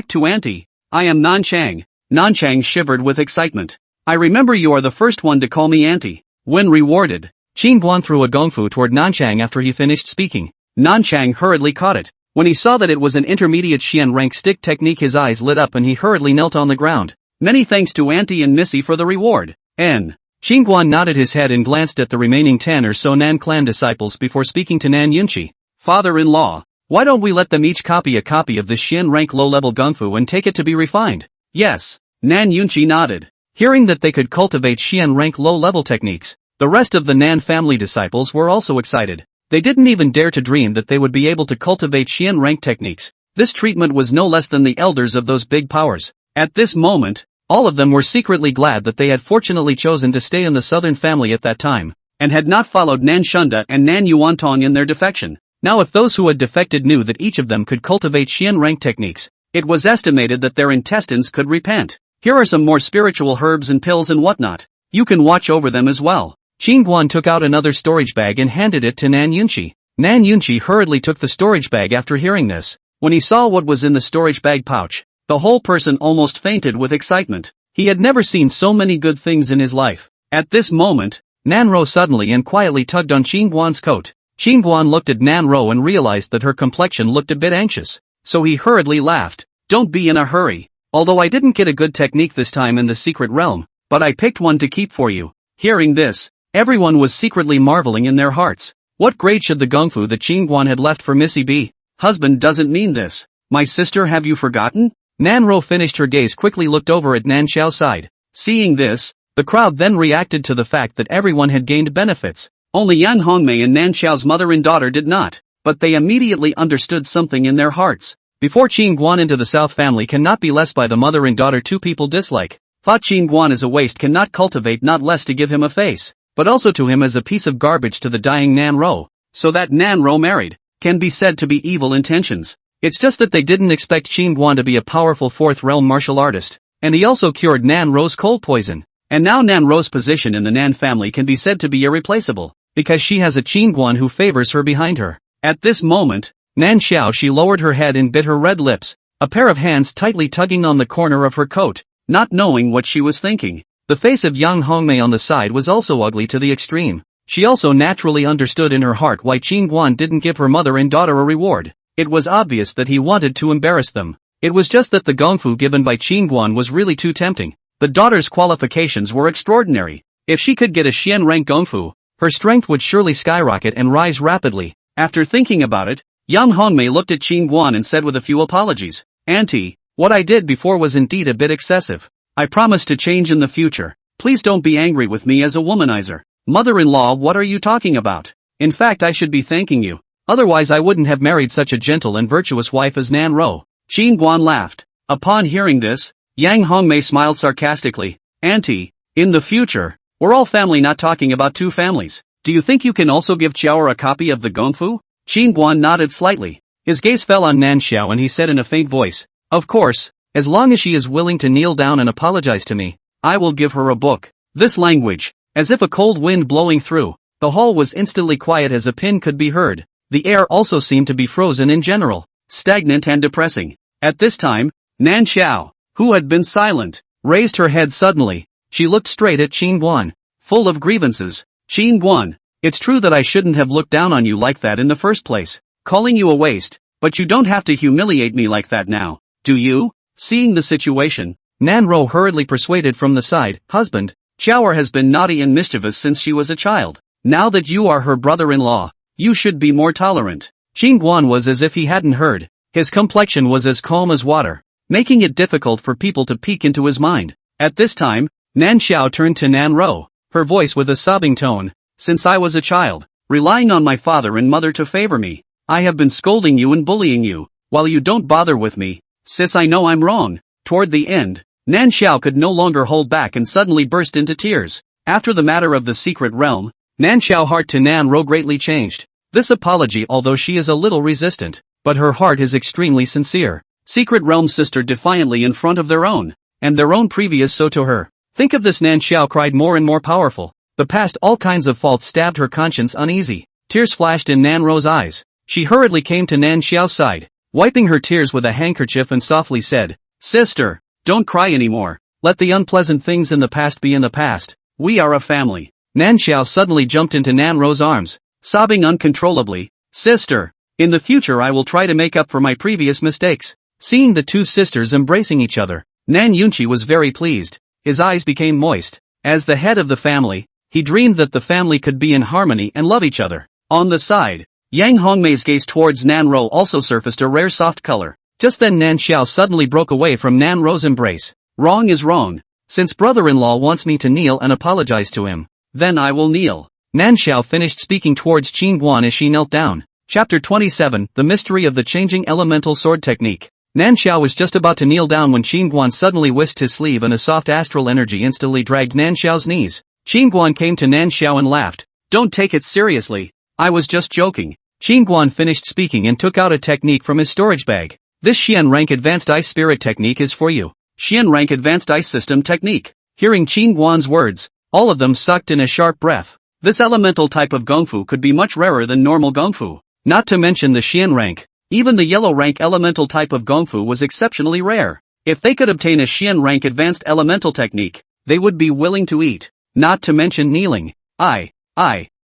to Auntie. I am Nan Chang. Nan Chang shivered with excitement. I remember you are the first one to call me Auntie. When rewarded, Qin Guan threw a gongfu toward Nan Chang after he finished speaking. Nan Chang hurriedly caught it. When he saw that it was an intermediate Xian rank stick technique, his eyes lit up and he hurriedly knelt on the ground. Many thanks to Auntie and Missy for the reward. Qin Guan nodded his head and glanced at the remaining 10 or so Nan clan disciples before speaking to Nan Yunqi. Father-in-law, why don't we let them each copy a copy of this Xian rank low-level gongfu and take it to be refined? Yes. Nan Yunqi nodded. Hearing that they could cultivate Xian rank low-level techniques, the rest of the Nan family disciples were also excited. They didn't even dare to dream that they would be able to cultivate Xian rank techniques. This treatment was no less than the elders of those big powers. At this moment, all of them were secretly glad that they had fortunately chosen to stay in the southern family at that time, and had not followed Nan Shunda and Nan Yuantong in their defection. Now if those who had defected knew that each of them could cultivate Xian rank techniques, it was estimated that their intestines could repent. Here are some more spiritual herbs and pills and whatnot. You can watch over them as well. Qin Guan took out another storage bag and handed it to Nan Yunqi. Nan Yunqi hurriedly took the storage bag after hearing this. When he saw what was in the storage bag pouch, the whole person almost fainted with excitement. He had never seen so many good things in his life. At this moment, Nan Ro suddenly and quietly tugged on Qin Guan's coat. Qin Guan looked at Nan Ro and realized that her complexion looked a bit anxious, so he hurriedly laughed. Don't be in a hurry. Although I didn't get a good technique this time in the secret realm, but I picked one to keep for you. Hearing this, everyone was secretly marveling in their hearts. What grade should the gongfu that Qingguan had left for Missy be? Husband doesn't mean this. My sister, have you forgotten? Nanro finished her gaze, quickly looked over at Nan Xiao's side. Seeing this, the crowd then reacted to the fact that everyone had gained benefits. Only Yang Hongmei and Nan Xiao's mother and daughter did not, but they immediately understood something in their hearts. Before Qingguan into the South family cannot be less by the mother and daughter two people dislike. Thought Qingguan is a waste cannot cultivate not less to give him a face, but also to him as a piece of garbage to the dying Nanro. So that Nanro married, can be said to be evil intentions. It's just that they didn't expect Qingguan to be a powerful fourth realm martial artist, and he also cured Nanro's cold poison. And now Nanro's position in the Nan family can be said to be irreplaceable, because she has a Qingguan who favors her behind her. At this moment, Nan Xiao she lowered her head and bit her red lips, a pair of hands tightly tugging on the corner of her coat, not knowing what she was thinking. The face of Yang Hongmei on the side was also ugly to the extreme. She also naturally understood in her heart why Qingguan didn't give her mother and daughter a reward. It was obvious that he wanted to embarrass them. It was just that the gongfu given by Qingguan was really too tempting. The daughter's qualifications were extraordinary. If she could get a Xian rank gongfu, her strength would surely skyrocket and rise rapidly. After thinking about it, Yang Hongmei looked at Qingguan and said with a few apologies, "Auntie, what I did before was indeed a bit excessive. I promise to change in the future. Please don't be angry with me as a womanizer." "Mother-in-law, what are you talking about? In fact, I should be thanking you. Otherwise I wouldn't have married such a gentle and virtuous wife as Nanro." Qingguan laughed. Upon hearing this, Yang Hongmei smiled sarcastically. "Auntie, in the future, we're all family, not talking about two families. Do you think you can also give Xiao a copy of the gongfu?" Qingguan nodded slightly. His gaze fell on Nan Xiao and he said in a faint voice, "Of course, as long as she is willing to kneel down and apologize to me, I will give her a book." This language, as if a cold wind blowing through the hall, was instantly quiet as a pin could be heard. The air also seemed to be frozen in general, stagnant and depressing. At this time, Nan Xiao, who had been silent, raised her head suddenly. She looked straight at Qingguan, full of grievances. "Qingguan, it's true that I shouldn't have looked down on you like that in the first place, calling you a waste, but you don't have to humiliate me like that now, do you?" Seeing the situation, Nanro hurriedly persuaded from the side, "Husband, Xiao has been naughty and mischievous since she was a child. Now that you are her brother-in-law, you should be more tolerant." Qingguan was as if he hadn't heard. His complexion was as calm as water, making it difficult for people to peek into his mind. At this time, Nan Xiao turned to Nanro, her voice with a sobbing tone. "Since I was a child, relying on my father and mother to favor me, I have been scolding you and bullying you, while you don't bother with me. Sis, I know I'm wrong." Toward the end, Nan Xiao could no longer hold back and suddenly burst into tears. After the matter of the secret realm, Nan Xiao's heart to Nanro greatly changed. This apology, although she is a little resistant, but her heart is extremely sincere. Secret realm sister defiantly in front of their own, and their own previous so to her. Think of this, Nan Xiao cried, more and more powerful. The past all kinds of faults stabbed her conscience uneasy. Tears flashed in Nanro's eyes. She hurriedly came to Nan Xiao's side, wiping her tears with a handkerchief and softly said, "Sister, don't cry anymore. Let the unpleasant things in the past be in the past. We are a family." Nan Xiao suddenly jumped into Nanro's arms, sobbing uncontrollably. "Sister, in the future I will try to make up for my previous mistakes." Seeing the two sisters embracing each other, Nan Yunqi was very pleased. His eyes became moist. As the head of the family, he dreamed that the family could be in harmony and love each other. On the side, Yang Hongmei's gaze towards Nanro also surfaced a rare soft color. Just then Nan Xiao suddenly broke away from Nanro's embrace. "Wrong is wrong. Since brother-in-law wants me to kneel and apologize to him, then I will kneel." Nan Xiao finished speaking towards Qingguan as she knelt down. Chapter 27, The Mystery of the Changing Elemental Sword Technique. Nan Xiao was just about to kneel down when Qingguan suddenly whisked his sleeve and a soft astral energy instantly dragged Nan Xiao's knees. Qingguan came to Nan Xiao and laughed. "Don't take it seriously. I was just joking." Qingguan finished speaking and took out a technique from his storage bag. "This Xian rank advanced ice spirit technique is for you." Xian rank advanced ice system technique. Hearing Qingguan's words, all of them sucked in a sharp breath. This elemental type of gongfu could be much rarer than normal gongfu. Not to mention the Xian rank. Even the yellow rank elemental type of gongfu was exceptionally rare. If they could obtain a Xian rank advanced elemental technique, they would be willing to eat. Not to mention kneeling. I.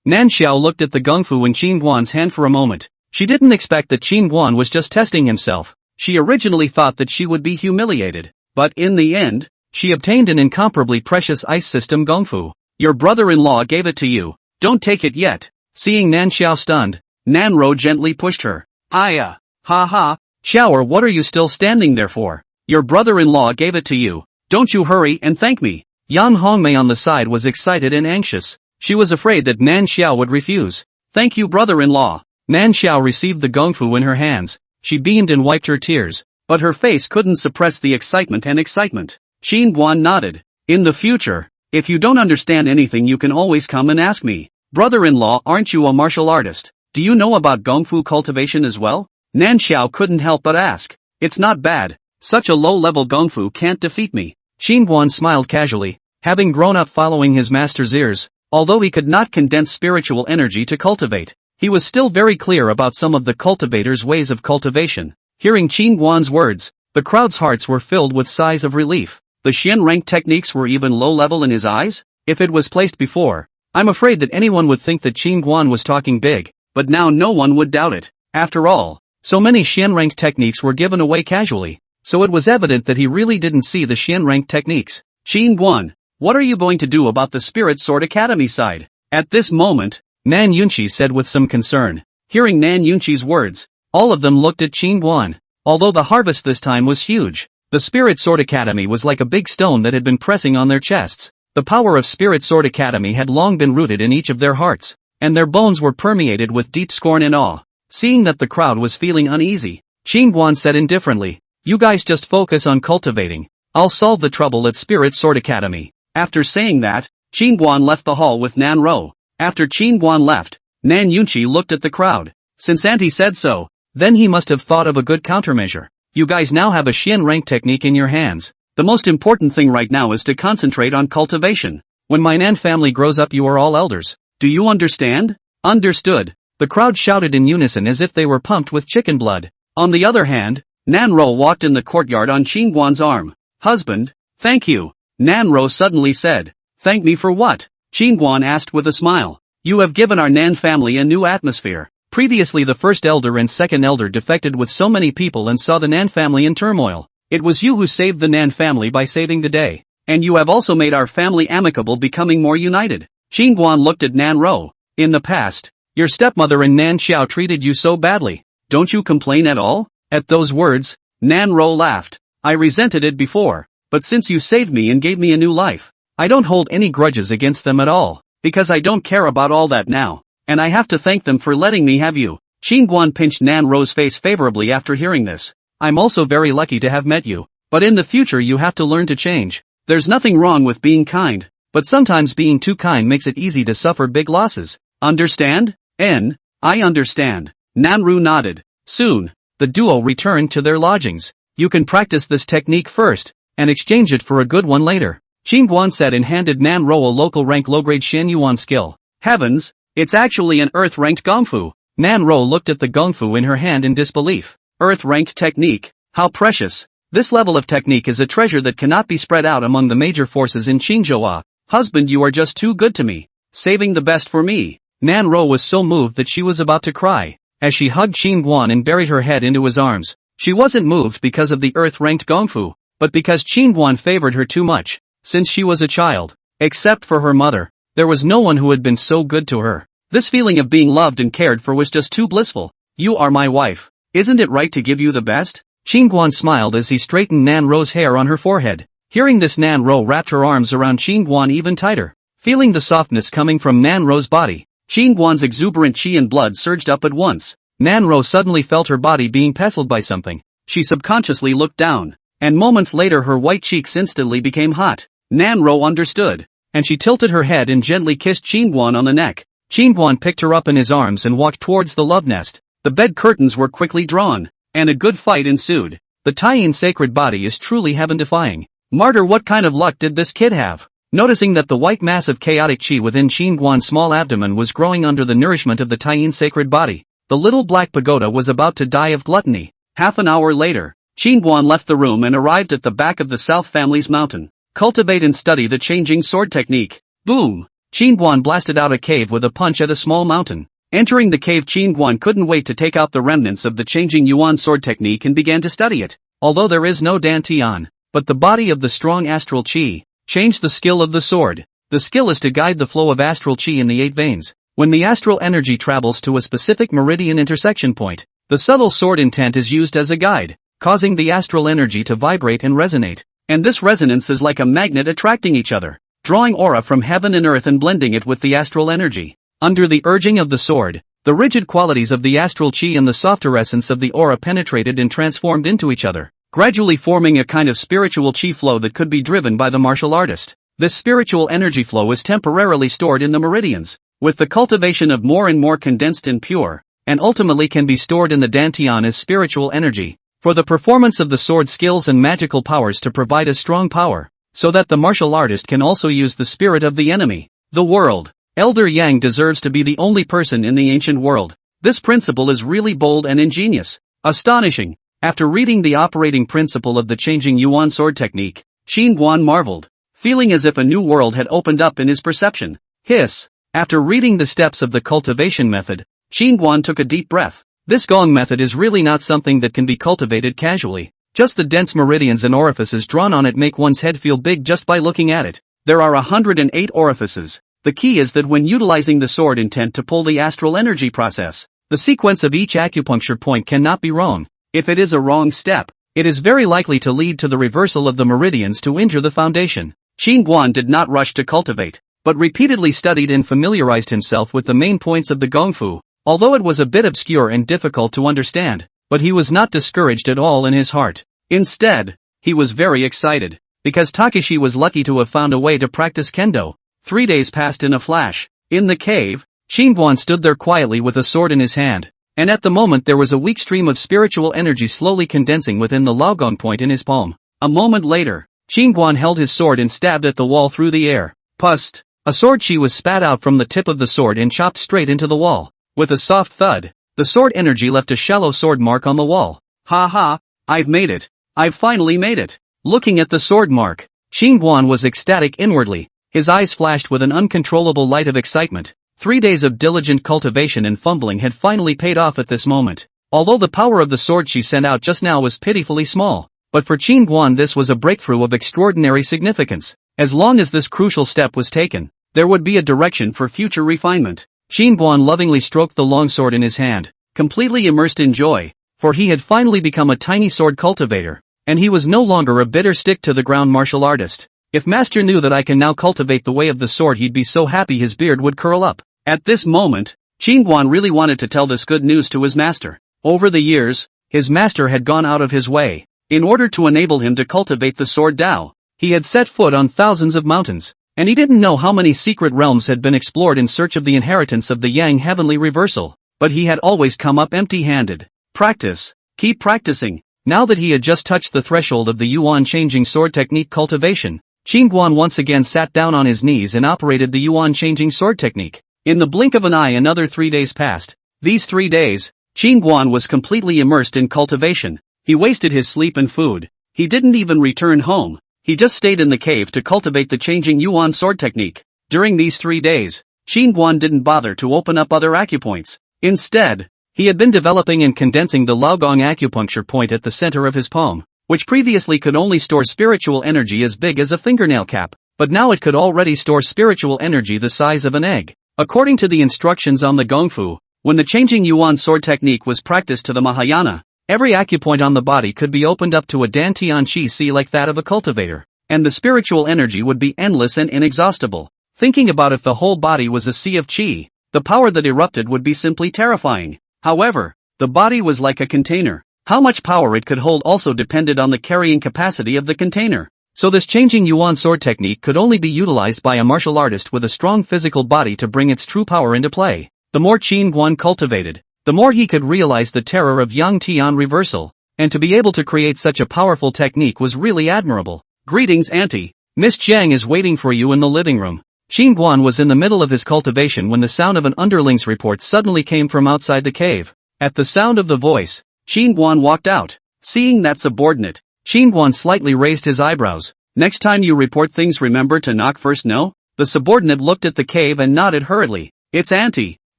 Nan Xiao looked at the gongfu in Qingguan's hand for a moment. She didn't expect that Qingguan was just testing himself. She originally thought that she would be humiliated. But in the end, she obtained an incomparably precious ice system gongfu. "Your brother-in-law gave it to you. Don't take it yet." Seeing Nan Xiao stunned, Nanro gently pushed her. Ha ha, Xiaoer, what are you still standing there for? Your brother-in-law gave it to you. Don't you hurry and thank me. Yan Hongmei on the side was excited and anxious. She was afraid that Nan Xiao would refuse. Thank you, brother-in-law. Nan Xiao received the gongfu in her hands. She beamed and wiped her tears, but her face couldn't suppress the excitement. Qin Guan nodded. In the future, if you don't understand anything, you can always come and ask me. Brother-in-law, aren't you a martial artist? Do you know about gongfu cultivation as well? Nan Xiao couldn't help but ask. It's not bad. Such a low-level gongfu can't defeat me. Qin Guan smiled casually, having grown up following his master's ears. Although he could not condense spiritual energy to cultivate, he was still very clear about some of the cultivator's ways of cultivation. Hearing Qin Guan's words, the crowd's hearts were filled with sighs of relief. The Xian rank techniques were even low-level in his eyes? If it was placed before, I'm afraid that anyone would think that Qin Guan was talking big, but now no one would doubt it. After all, so many Xian rank techniques were given away casually, so it was evident that he really didn't see the Xian rank techniques. Qin Guan, what are you going to do about the Spirit Sword Academy side? At this moment, Nan Yunqi said with some concern. Hearing Nan Yunqi's words, all of them looked at Qin Guan. Although the harvest this time was huge, the Spirit Sword Academy was like a big stone that had been pressing on their chests. The power of Spirit Sword Academy had long been rooted in each of their hearts, and their bones were permeated with deep scorn and awe. Seeing that the crowd was feeling uneasy, Qin Guan said indifferently, you guys just focus on cultivating. I'll solve the trouble at Spirit Sword Academy. After saying that, Qin Guan left the hall with Nan Ro. After Qin Guan left, Nan Yunqi looked at the crowd. Since Auntie said so, then he must have thought of a good countermeasure. You guys now have a Xian rank technique in your hands. The most important thing right now is to concentrate on cultivation. When my Nan family grows up, you are all elders. Do you understand? Understood. The crowd shouted in unison as if they were pumped with chicken blood. On the other hand, Nan Ro walked in the courtyard on Qin Guan's arm. Husband, thank you. Nan Ro suddenly said. Thank me for what? Qin Guan asked with a smile. You have given our Nan family a new atmosphere. Previously the first elder and second elder defected with so many people and saw the Nan family in turmoil. It was you who saved the Nan family by saving the day. And you have also made our family amicable, becoming more united. Qin Guan looked at Nan Ro. In the past, your stepmother and Nan Xiao treated you so badly. Don't you complain at all? At those words, Nan Ro laughed. I resented it before. But since you saved me and gave me a new life, I don't hold any grudges against them at all, because I don't care about all that now, and I have to thank them for letting me have you. Qin Guan pinched Nan Ro's face favorably after hearing this. I'm also very lucky to have met you, but in the future you have to learn to change. There's nothing wrong with being kind, but sometimes being too kind makes it easy to suffer big losses. Understand? I understand. Nanru nodded. Soon, the duo returned to their lodgings. You can practice this technique first, and exchange it for a good one later. Qin Guan said and handed Nan Ro a local rank low-grade Xian Yuan skill. Heavens, it's actually an earth-ranked gongfu. Nan Ro looked at the gongfu in her hand in disbelief. Earth-ranked technique, how precious. This level of technique is a treasure that cannot be spread out among the major forces in Qinzhou. Husband, you are just too good to me. Saving the best for me. Nan Ro was so moved that she was about to cry. As she hugged Qin Guan and buried her head into his arms, she wasn't moved because of the earth-ranked gongfu, but because Qin Guan favored her too much. Since she was a child, except for her mother, there was no one who had been so good to her. This feeling of being loved and cared for was just too blissful. You are my wife. Isn't it right to give you the best? Qin Guan smiled as he straightened Nan Ro's hair on her forehead. Hearing this, Nan Ro wrapped her arms around Qin Guan even tighter. Feeling the softness coming from Nan Ro's body, Qin Guan's exuberant qi and blood surged up at once. Nan Ro suddenly felt her body being pestled by something. She subconsciously looked down, and moments later her white cheeks instantly became hot. Nan Ro understood, and she tilted her head and gently kissed Qin Guan on the neck. Qin Guan picked her up in his arms and walked towards the love nest. The bed curtains were quickly drawn, and a good fight ensued. The Taiyin sacred body is truly heaven-defying. Martyr, what kind of luck did this kid have? Noticing that the white mass of chaotic qi within Qin Guan's small abdomen was growing under the nourishment of the Taiyin sacred body, the little black pagoda was about to die of gluttony. Half an hour later, Qin Guan left the room and arrived at the back of the South family's mountain. Cultivate and study the changing sword technique. Boom! Qin Guan blasted out a cave with a punch at a small mountain. Entering the cave, Qin Guan couldn't wait to take out the remnants of the changing Yuan sword technique and began to study it. Although there is no dantian, but the body of the strong astral qi, changed the skill of the sword. The skill is to guide the flow of astral qi in the 8 veins. When the astral energy travels to a specific meridian intersection point, the subtle sword intent is used as a guide, causing the astral energy to vibrate and resonate. And this resonance is like a magnet attracting each other, drawing aura from heaven and earth and blending it with the astral energy. Under the urging of the sword, the rigid qualities of the astral chi and the softer essence of the aura penetrated and transformed into each other, gradually forming a kind of spiritual chi flow that could be driven by the martial artist. This spiritual energy flow is temporarily stored in the meridians, with the cultivation of more and more condensed and pure, and ultimately can be stored in the dantian as spiritual energy, for the performance of the sword skills and magical powers to provide a strong power, so that the martial artist can also use the spirit of the enemy, the world. Elder Yang deserves to be the only person in the ancient world. This principle is really bold and ingenious. Astonishing. After reading the operating principle of the changing Yuan sword technique, Qin Guan marveled, feeling as if a new world had opened up in his perception. Hiss. After reading the steps of the cultivation method, Qin Guan took a deep breath. This gong method is really not something that can be cultivated casually. Just the dense meridians and orifices drawn on it make one's head feel big just by looking at it. There are 108 orifices. The key is that when utilizing the sword intent to pull the astral energy process, the sequence of each acupuncture point cannot be wrong. If it is a wrong step, it is very likely to lead to the reversal of the meridians to injure the foundation. Qin Guan did not rush to cultivate, but repeatedly studied and familiarized himself with the main points of the gongfu, although it was a bit obscure and difficult to understand, but he was not discouraged at all in his heart. Instead, he was very excited, because Takeshi was lucky to have found a way to practice kendo. 3 days passed in a flash. In the cave, Qin Guan stood there quietly with a sword in his hand, and at the moment there was a weak stream of spiritual energy slowly condensing within the Laogong point in his palm. A moment later, Qin Guan held his sword and stabbed at the wall through the air. Pust! A sword chi was spat out from the tip of the sword and chopped straight into the wall. With a soft thud, the sword energy left a shallow sword mark on the wall. Ha ha! I've made it! I've finally made it! Looking at the sword mark, Qin Guan was ecstatic inwardly. His eyes flashed with an uncontrollable light of excitement. 3 days of diligent cultivation and fumbling had finally paid off at this moment. Although the power of the sword she sent out just now was pitifully small, but for Qin Guan this was a breakthrough of extraordinary significance. As long as this crucial step was taken, there would be a direction for future refinement. Qin Guan lovingly stroked the long sword in his hand, completely immersed in joy, for he had finally become a tiny sword cultivator, and he was no longer a bitter stick-to-the-ground martial artist. If master knew that I can now cultivate the way of the sword, he'd be so happy his beard would curl up. At this moment, Qin Guan really wanted to tell this good news to his master. Over the years, his master had gone out of his way. In order to enable him to cultivate the sword Dao, he had set foot on thousands of mountains, and he didn't know how many secret realms had been explored in search of the inheritance of the Yang heavenly reversal, but he had always come up empty-handed. Practice. Keep practicing. Now that he had just touched the threshold of the Yuan changing sword technique cultivation, Qin Guan once again sat down on his knees and operated the Yuan changing sword technique. In the blink of an eye another 3 days passed. These 3 days, Qin Guan was completely immersed in cultivation. He wasted his sleep and food. He didn't even return home. He just stayed in the cave to cultivate the changing Yuan sword technique. During these 3 days, Qin Guan didn't bother to open up other acupoints. Instead, he had been developing and condensing the Laogong acupuncture point at the center of his palm, which previously could only store spiritual energy as big as a fingernail cap, but now it could already store spiritual energy the size of an egg. According to the instructions on the Gongfu, when the changing Yuan sword technique was practiced to the Mahayana, every acupoint on the body could be opened up to a dantian chi si like that of a cultivator, and the spiritual energy would be endless and inexhaustible. Thinking about if the whole body was a sea of chi, the power that erupted would be simply terrifying. However, the body was like a container. How much power it could hold also depended on the carrying capacity of the container. So this changing Yuan sword technique could only be utilized by a martial artist with a strong physical body to bring its true power into play. The more Qin Guan cultivated, the more he could realize the terror of Yang Tian reversal, and to be able to create such a powerful technique was really admirable. Greetings, Auntie. Miss Jiang is waiting for you in the living room. Qin Guan was in the middle of his cultivation when the sound of an underling's report suddenly came from outside the cave. At the sound of the voice, Qin Guan walked out. Seeing that subordinate, Qin Guan slightly raised his eyebrows. Next time you report things, remember to knock first, no? The subordinate looked at the cave and nodded hurriedly. It's Auntie.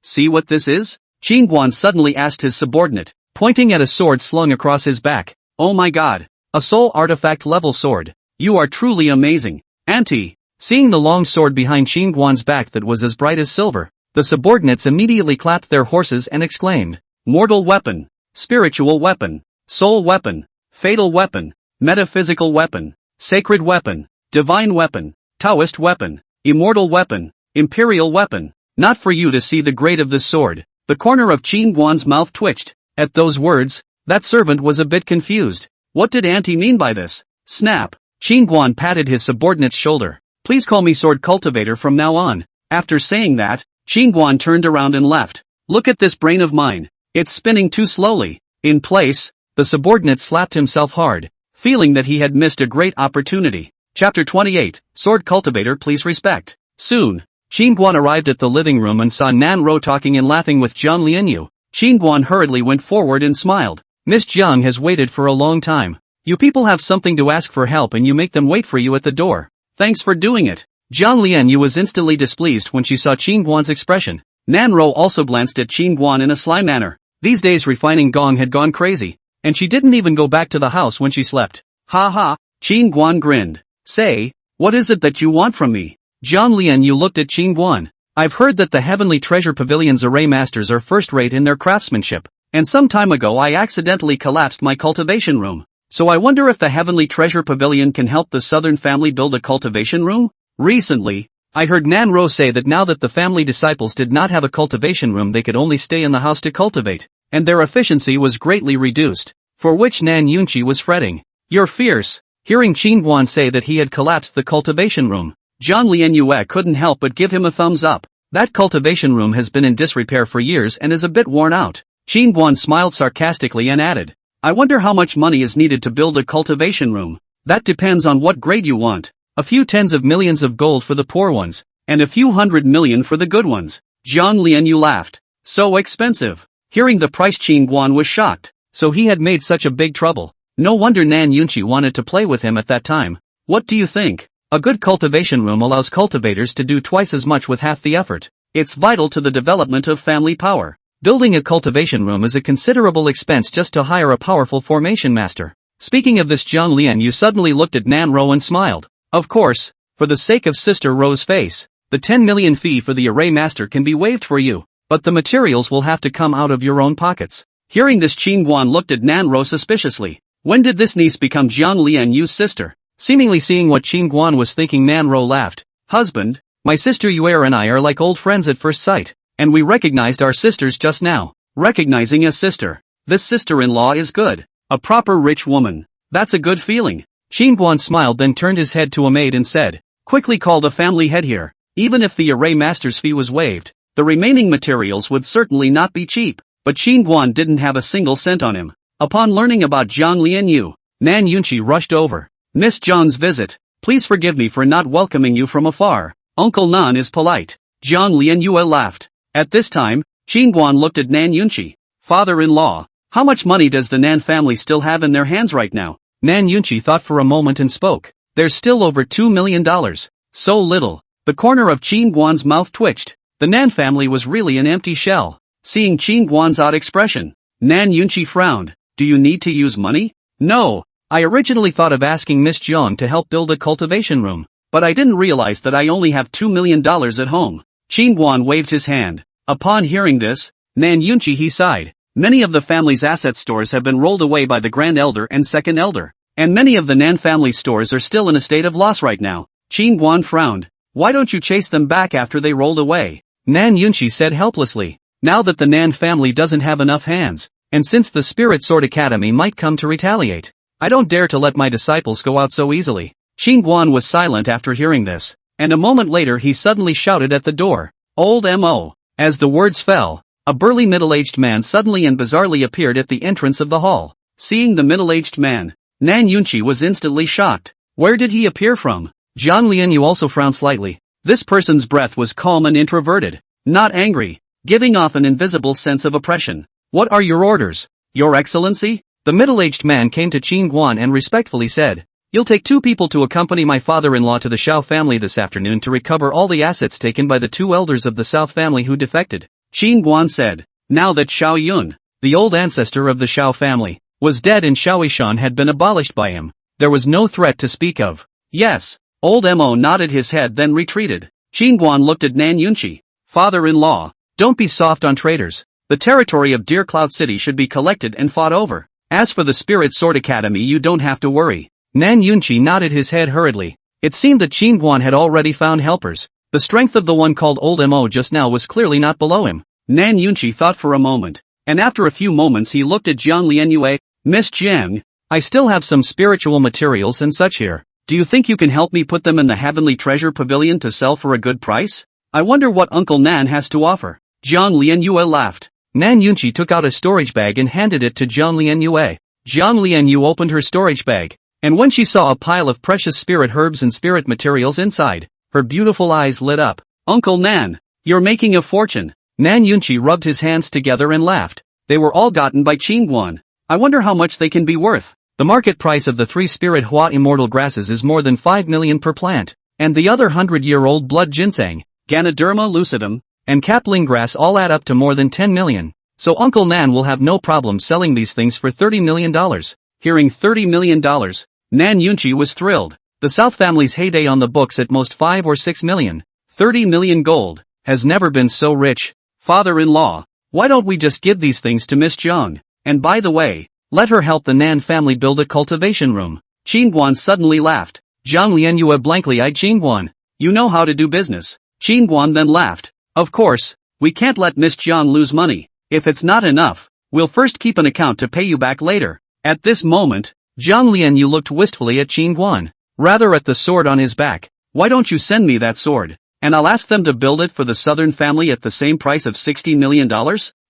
See what this is? Qin Guan suddenly asked his subordinate, pointing at a sword slung across his back. Oh my god. A soul artifact level sword. You are truly amazing. Auntie. Seeing the long sword behind Qin Guan's back that was as bright as silver, The subordinates immediately clapped their horses and exclaimed, "Mortal weapon, spiritual weapon, soul weapon, fatal weapon, metaphysical weapon, sacred weapon, divine weapon, Taoist weapon, immortal weapon, imperial weapon. Not for you to see the grade of this sword." The corner of Qin Guan's mouth twitched. At those words, that servant was a bit confused. What did Auntie mean by this? Snap. Qin Guan patted his subordinate's shoulder. "Please call me sword cultivator from now on." After saying that, Qin Guan turned around and left. "Look at this brain of mine. It's spinning too slowly." In place, the subordinate slapped himself hard, feeling that he had missed a great opportunity. Chapter 28, Sword Cultivator Please Respect. Soon, Qin Guan arrived at the living room and saw Nan Ro talking and laughing with Jiang Lianyu. Qin Guan hurriedly went forward and smiled. "Miss Jiang has waited for a long time. You people have something to ask for help and you make them wait for you at the door. Thanks for doing it." Jiang Lianyu was instantly displeased when she saw Qin Guan's expression. Nan Ro also glanced at Qin Guan in a sly manner. These days refining Gong had gone crazy, and she didn't even go back to the house when she slept. "Ha ha," Qin Guan grinned. "Say, what is it that you want from me?" Jiang Lianyu looked at Qin Guan. "I've heard that the Heavenly Treasure Pavilion's array masters are first-rate in their craftsmanship, and some time ago I accidentally collapsed my cultivation room. So I wonder if the Heavenly Treasure Pavilion can help the Southern family build a cultivation room? Recently, I heard Nan Ro say that now that the family disciples did not have a cultivation room they could only stay in the house to cultivate, and their efficiency was greatly reduced, for which Nan Yunqi was fretting. "You're fierce." Hearing Qin Guan say that he had collapsed the cultivation room, Jiang Lianyue couldn't help but give him a thumbs up. That cultivation room has been in disrepair for years and is a bit worn out. Qin Guan smiled sarcastically and added, "I wonder how much money is needed to build a cultivation room." "That depends on what grade you want. A few tens of millions of gold for the poor ones, and a few 100 million for the good ones." Jiang Lianyu laughed. "So expensive." Hearing the price, Qin Guan was shocked. So he had made such a big trouble. No wonder Nan Yunqi wanted to play with him at that time. "What do you think? A good cultivation room allows cultivators to do twice as much with half the effort. It's vital to the development of family power. Building a cultivation room is a considerable expense just to hire a powerful formation master." Speaking of this, Jiang Lianyu suddenly looked at Nan Ro and smiled. "Of course, for the sake of Sister Ro's face, the 10 million fee for the array master can be waived for you, but the materials will have to come out of your own pockets." Hearing this, Qin Guan looked at Nan Ro suspiciously. When did this niece become Jiang Lianyu's sister? Seemingly seeing what Qin Guan was thinking, Nan Ro laughed. "Husband, my sister Yuer and I are like old friends at first sight, and we recognized our sisters just now." Recognizing a sister. This sister-in-law is good. A proper rich woman. That's a good feeling. Qin Guan smiled, then turned his head to a maid and said, "Quickly call the family head here." Even if the array master's fee was waived, the remaining materials would certainly not be cheap, but Qin Guan didn't have a single cent on him. Upon learning about Jiang Lianyu, Nan Yunqi rushed over. "Miss Zhang's visit. Please forgive me for not welcoming you from afar. Uncle Nan is polite." Jiang Lianyu laughed. At this time, Qin Guan looked at Nan Yunqi. "Father-in-law, how much money does the Nan family still have in their hands right now?" Nan Yunqi thought for a moment and spoke. "There's still over $2 million. So little." The corner of Qin Guan's mouth twitched. The Nan family was really an empty shell. Seeing Qin Guan's odd expression, Nan Yunqi frowned. "Do you need to use money?" "No. I originally thought of asking Miss Jiang to help build a cultivation room, but I didn't realize that I only have $2 million at home." Qin Guan waved his hand. Upon hearing this, Nan Yunqi he sighed. Many of the family's asset stores have been rolled away by the Grand Elder and Second Elder, and many of the Nan family stores are still in a state of loss right now. Qin Guan frowned. "Why don't you chase them back after they rolled away?" Nan Yunqi said helplessly. "Now that the Nan family doesn't have enough hands, and since the Spirit Sword Academy might come to retaliate, I don't dare to let my disciples go out so easily." Qin Guan was silent after hearing this, and a moment later he suddenly shouted at the door, "Old M.O." As the words fell, a burly middle-aged man suddenly and bizarrely appeared at the entrance of the hall. Seeing the middle-aged man, Nan Yunqi was instantly shocked. Where did he appear from? Jiang Lianyu also frowned slightly. This person's breath was calm and introverted, not angry, giving off an invisible sense of oppression. "What are your orders, Your Excellency?" The middle-aged man came to Qin Guan and respectfully said, "You'll take 2 people to accompany my father-in-law to the Shao family this afternoon to recover all the assets taken by the 2 elders of the South family who defected." Qin Guan said, now that Shao Yun, the old ancestor of the Shao family, was dead and Shaoishan had been abolished by him, there was no threat to speak of. "Yes." Old Mo nodded his head then retreated. Qin Guan looked at Nan Yunqi. Father-in-law, don't be soft on traitors. The territory of Deer Cloud City should be collected and fought over. As for the Spirit Sword Academy, you don't have to worry. Nan Yunqi nodded his head hurriedly. It seemed that Qin Guan had already found helpers. The strength of the one called Old Mo just now was clearly not below him. Nan Yunqi thought for a moment, and after a few moments he looked at Jiang Lianyue. Miss Jiang, I still have some spiritual materials and such here. Do you think you can help me put them in the Heavenly Treasure Pavilion to sell for a good price? I wonder what Uncle Nan has to offer. Jiang Lianyue laughed. Nan Yunqi took out a storage bag and handed it to Jiang Lianyue. Jiang Lianyue opened her storage bag, and when she saw a pile of precious spirit herbs and spirit materials inside, her beautiful eyes lit up. Uncle Nan, you're making a fortune. Nan Yunqi rubbed his hands together and laughed. They were all gotten by Qin Guan. I wonder how much they can be worth. The market price of the 3 spirit Hua immortal grasses is more than 5 million per plant, and the other 100-year-old blood ginseng, Ganoderma lucidum, and capling grass all add up to more than 10 million. So Uncle Nan will have no problem selling these things for $30 million. Hearing $30 million, Nan Yunqi was thrilled. The South family's heyday on the books at most 5 or 6 million. 30 million gold, has never been so rich. Father-in-law, why don't we just give these things to Miss Jiang? And by the way, let her help the Nan family build a cultivation room. Qin Guan suddenly laughed. Jiang Lianyue blankly eyed Qin Guan. You know how to do business. Qin Guan then laughed. Of course, we can't let Miss Jiang lose money. If it's not enough, we'll first keep an account to pay you back later. At this moment, Jiang Lianyue looked wistfully at Qin Guan, rather at the sword on his back. Why don't you send me that sword, and I'll ask them to build it for the southern family at the same price of $60 million?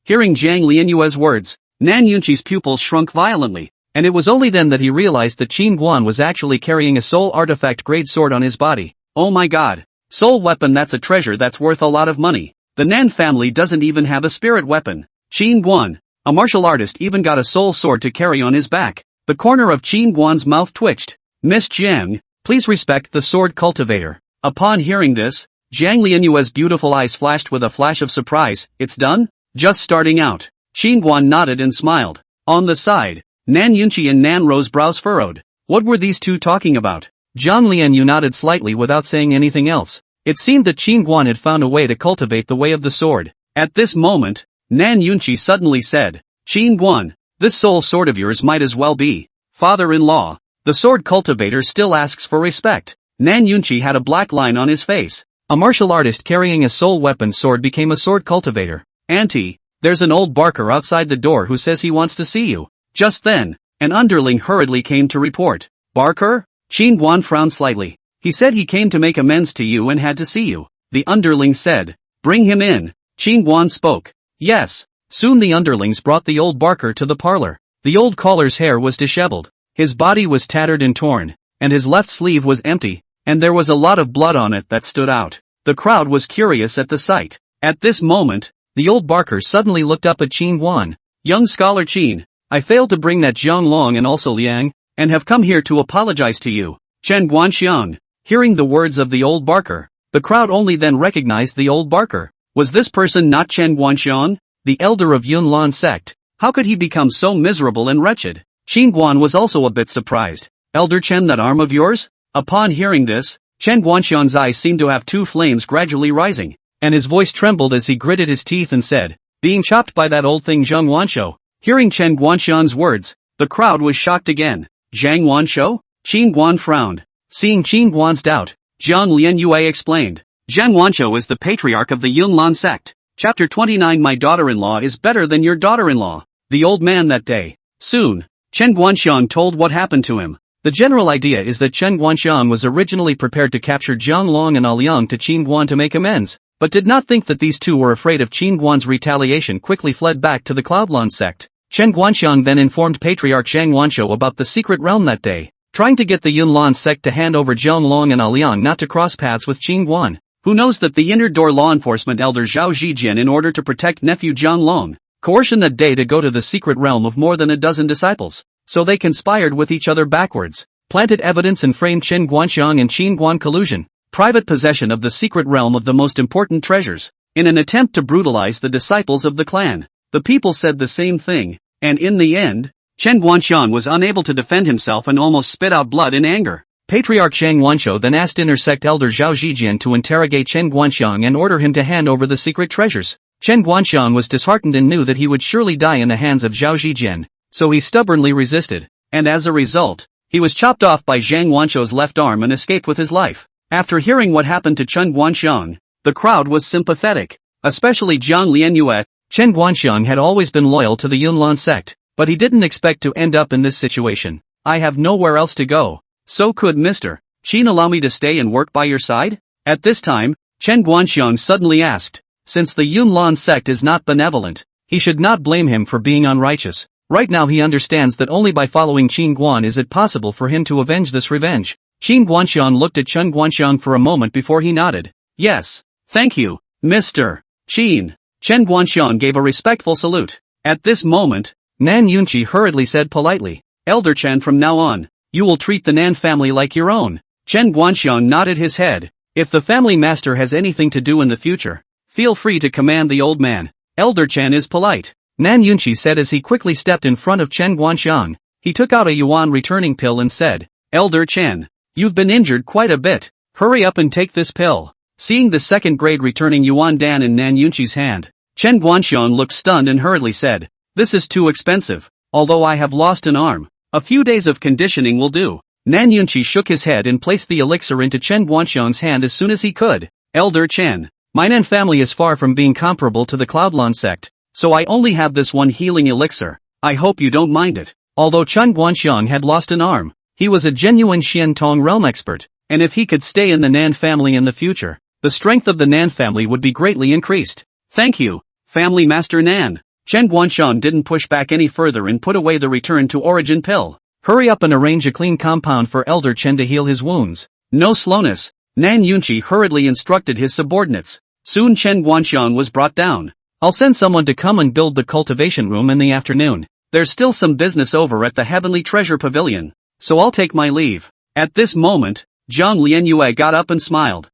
Hearing Jiang Lianyue's words, Nan Yunqi's pupils shrunk violently, and it was only then that he realized that Qin Guan was actually carrying a soul artifact grade sword on his body. Oh my god. Soul weapon, that's a treasure that's worth a lot of money. The Nan family doesn't even have a spirit weapon. Qin Guan, a martial artist, even got a soul sword to carry on his back. The corner of Qin Guan's mouth twitched. Miss Jiang, please respect the sword cultivator. Upon hearing this, Jiang Lianyue's beautiful eyes flashed with a flash of surprise. It's done? Just starting out. Qin Guan nodded and smiled. On the side, Nan Yunqi and Nan Ro's brows furrowed. What were these two talking about? Jiang Lianyue nodded slightly without saying anything else. It seemed that Qin Guan had found a way to cultivate the way of the sword. At this moment, Nan Yunqi suddenly said, Qin Guan, this soul sword of yours might as well be father-in-law. The sword cultivator still asks for respect. Nan Yunqi had a black line on his face. A martial artist carrying a soul weapon sword became a sword cultivator. Auntie, there's an old barker outside the door who says he wants to see you. Just then, an underling hurriedly came to report. Barker? Qin Guan frowned slightly. He said he came to make amends to you and had to see you. The underling said, bring him in. Qin Guan spoke. Yes. Soon the underlings brought the old barker to the parlor. The old caller's hair was disheveled. His body was tattered and torn, and his left sleeve was empty, and there was a lot of blood on it that stood out. The crowd was curious at the sight. At this moment, the old barker suddenly looked up at Qin Guan. Young scholar Qin, I failed to bring that Zhang Long and also Liang, and have come here to apologize to you. Chen Guanxiang. Hearing the words of the old barker, the crowd only then recognized the old barker. Was this person not Chen Guanxiang, the elder of Yunlan sect? How could he become so miserable and wretched? Qin Guan was also a bit surprised. Elder Chen, that arm of yours? Upon hearing this, Chen Guanxiang's eyes seemed to have two flames gradually rising, and his voice trembled as he gritted his teeth and said, being chopped by that old thing Zhang Wanshou. Hearing Chen Guanxiang's words, the crowd was shocked again. Zhang Wanshou? Qin Guan frowned. Seeing Qin Guan's doubt, Jiang Lianyue explained. Zhang Wanshou is the patriarch of the Yunlan sect. Chapter 29. My daughter-in-law is better than your daughter-in-law. The old man that day. Soon, Chen Guanxiang told what happened to him. The general idea is that Chen Guanxiang was originally prepared to capture Zhang Long and Liang to Qin Guan to make amends, but did not think that these two were afraid of Qin Guan's retaliation, quickly fled back to the Cloudlan sect. Chen Guanxiang then informed Patriarch Zhang Wanshou about the secret realm that day, trying to get the Yunlan sect to hand over Zhang Long and Liang not to cross paths with Qin Guan. Who knows that the inner door law enforcement elder Zhao Zhijian, in order to protect nephew Zhang Long, coercioned that day to go to the secret realm of more than a dozen disciples. So they conspired with each other backwards, planted evidence and framed Chen Guanxiang and Qin Guan collusion, private possession of the secret realm of the most important treasures, in an attempt to brutalize the disciples of the clan. The people said the same thing, and in the end, Chen Guanxiang was unable to defend himself and almost spit out blood in anger. Patriarch Zhang Guanshou then asked inner sect elder Zhao Zijian to interrogate Chen Guanxiang and order him to hand over the secret treasures. Chen Guanxiang was disheartened and knew that he would surely die in the hands of Zhao Zijian, so he stubbornly resisted, and as a result, he was chopped off by Zhang Guanshou's left arm and escaped with his life. After hearing what happened to Chen Guanxiang, the crowd was sympathetic, especially Jiang Lianyue. Chen Guanxiang had always been loyal to the Yunlan sect, but he didn't expect to end up in this situation. I have nowhere else to go. So could Mr. Qin allow me to stay and work by your side? At this time, Chen Guanxiang suddenly asked, since the Yunlan sect is not benevolent, he should not blame him for being unrighteous. Right now he understands that only by following Qin Guan is it possible for him to avenge this revenge. Qin Guanxiang looked at Chen Guanxiang for a moment before he nodded. Yes, thank you, Mr. Qin. Chen Guanxiang gave a respectful salute. At this moment, Nan Yunqi hurriedly said politely, Elder Chen, from now on, you will treat the Nan family like your own. Chen Guanxiang nodded his head. If the family master has anything to do in the future, feel free to command the old man. Elder Chen is polite, Nan Yunqi said as he quickly stepped in front of Chen Guanxiang. He took out a yuan returning pill and said, Elder Chen, you've been injured quite a bit. Hurry up and take this pill. Seeing the second-grade returning yuan dan in Nan Yunqi's hand, Chen Guanxiang looked stunned and hurriedly said, this is too expensive. Although I have lost an arm, a few days of conditioning will do. Nan Yunqi shook his head and placed the elixir into Chen Guanxiang's hand as soon as he could. Elder Chen, my Nan family is far from being comparable to the Cloudlan sect, so I only have this one healing elixir. I hope you don't mind it. Although Chen Guanxiang had lost an arm, he was a genuine Xian Tong realm expert, and if he could stay in the Nan family in the future, the strength of the Nan family would be greatly increased. Thank you, Family Master Nan. Chen Guanxiang didn't push back any further and put away the return to origin pill. Hurry up and arrange a clean compound for Elder Chen to heal his wounds. No slowness, Nan Yunqi hurriedly instructed his subordinates. Soon Chen Guanxiang was brought down. I'll send someone to come and build the cultivation room in the afternoon. There's still some business over at the Heavenly Treasure Pavilion, so I'll take my leave. At this moment, Jiang Lianyue got up and smiled.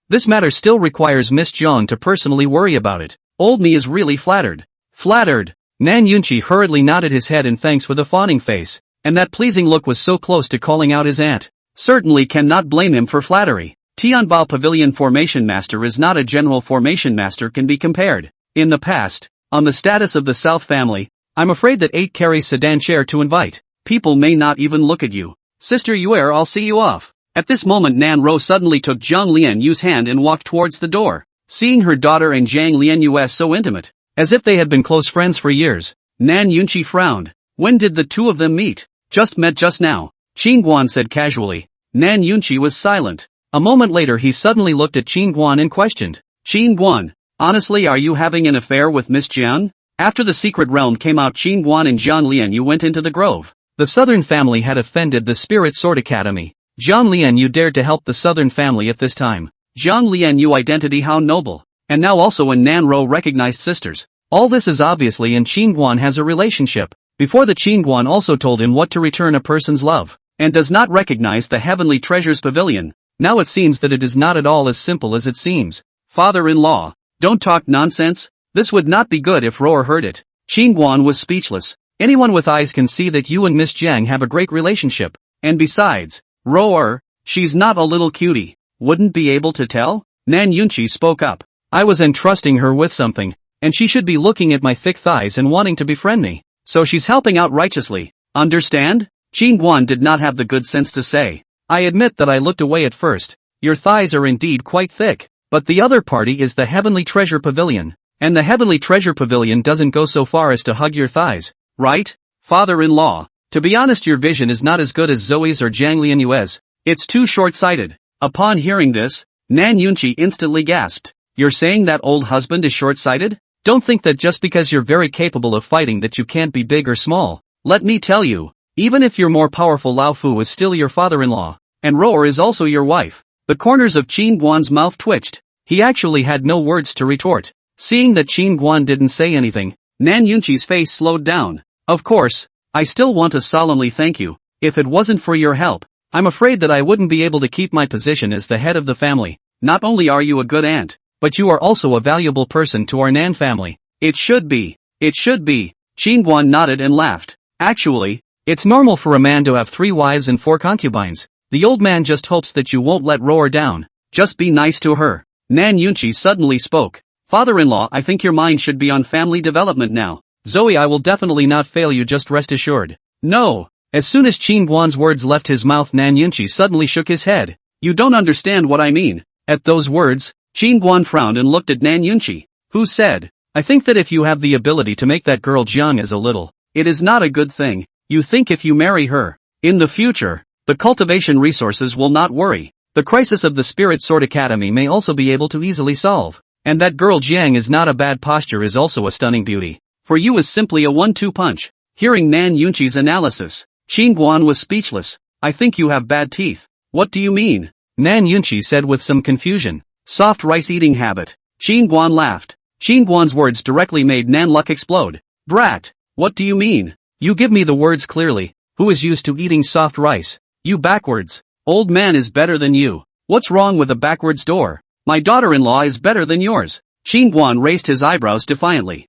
This matter still requires Miss Jiang to personally worry about it. Old me is really flattered. Flattered. Nan Yunqi hurriedly nodded his head in thanks with a fawning face, and that pleasing look was so close to calling out his aunt. Certainly cannot blame him for flattery. Tianbao Pavilion Formation Master is not a general formation master can be compared. In the past, on the status of the South family, I'm afraid that 8 carries sedan chair to invite. People may not even look at you. Sister Yuer, I'll see you off. At this moment Nan Ro suddenly took Jiang Lianyu's hand and walked towards the door. Seeing her daughter and Jiang Lianyue so intimate, as if they had been close friends for years, Nan Yunqi frowned. When did the two of them meet? Just met just now, Qin Guan said casually. Nan Yunqi was silent. A moment later he suddenly looked at Qin Guan and questioned. Qin Guan, honestly, are you having an affair with Miss Jian? After the secret realm came out, Qin Guan and Jiang Lianyu went into the grove. The southern family had offended the Spirit Sword Academy. Jiang Lianyu dared to help the southern family at this time. Jiang Lianyu identity how noble, and now also in Nan Ro recognized sisters. All this is obviously in Qin Guan has a relationship. Before the Qin Guan also told him what to return a person's love, and does not recognize the Heavenly Treasures Pavilion. Now it seems that it is not at all as simple as it seems. Father-in-law, don't talk nonsense. This would not be good if Roer heard it. Qin Guan was speechless. Anyone with eyes can see that you and Miss Jiang have a great relationship. And besides, Roer, she's not a little cutie. Wouldn't be able to tell? Nan Yunqi spoke up. I was entrusting her with something, and she should be looking at my thick thighs and wanting to befriend me. So she's helping out righteously. Understand? Qin Guan did not have the good sense to say. I admit that I looked away at first. Your thighs are indeed quite thick. But the other party is the Heavenly Treasure Pavilion. And the Heavenly Treasure Pavilion doesn't go so far as to hug your thighs. Right? Father-in-law. To be honest, your vision is not as good as Zoe's or Jiang Lianyue's. It's too short-sighted. Upon hearing this, Nan Yunqi instantly gasped. You're saying that old husband is short-sighted? Don't think that just because you're very capable of fighting that you can't be big or small. Let me tell you, even if you're more powerful, Lao Fu is still your father-in-law. And Roer is also your wife. The corners of Qin Guan's mouth twitched. He actually had no words to retort. Seeing that Qin Guan didn't say anything, Nan Yunqi's face slowed down. Of course, I still want to solemnly thank you. If it wasn't for your help, I'm afraid that I wouldn't be able to keep my position as the head of the family. Not only are you a good aunt, but you are also a valuable person to our Nan family. It should be. It should be. Qin Guan nodded and laughed. Actually, it's normal for a man to have 3 wives and 4 concubines. The old man just hopes that you won't let row her down. Just be nice to her. Nan Yunchi suddenly spoke. Father-in-law, I think your mind should be on family development now. Zoe, I will definitely not fail you, just rest assured. No. As soon as Qin Guan's words left his mouth, Nan Yunchi suddenly shook his head. You don't understand what I mean. At those words, Qin Guan frowned and looked at Nan Yunchi, who said, I think that if you have the ability to make that girl young as a little, it is not a good thing. You think if you marry her, in the future, the cultivation resources will not worry. The crisis of the Spirit Sword Academy may also be able to easily solve. And that girl Jiang is not a bad posture, is also a stunning beauty. For you is simply a 1-2 punch. Hearing Nan Yunchi's analysis, Qin Guan was speechless. I think you have bad teeth. What do you mean? Nan Yunchi said with some confusion. Soft rice eating habit. Qin Guan laughed. Qin Guan's words directly made Nan Luck explode. Brat! What do you mean? You give me the words clearly. Who is used to eating soft rice? You backwards. Old man is better than you. What's wrong with a backwards door? My daughter-in-law is better than yours. Qin Guan raised his eyebrows defiantly.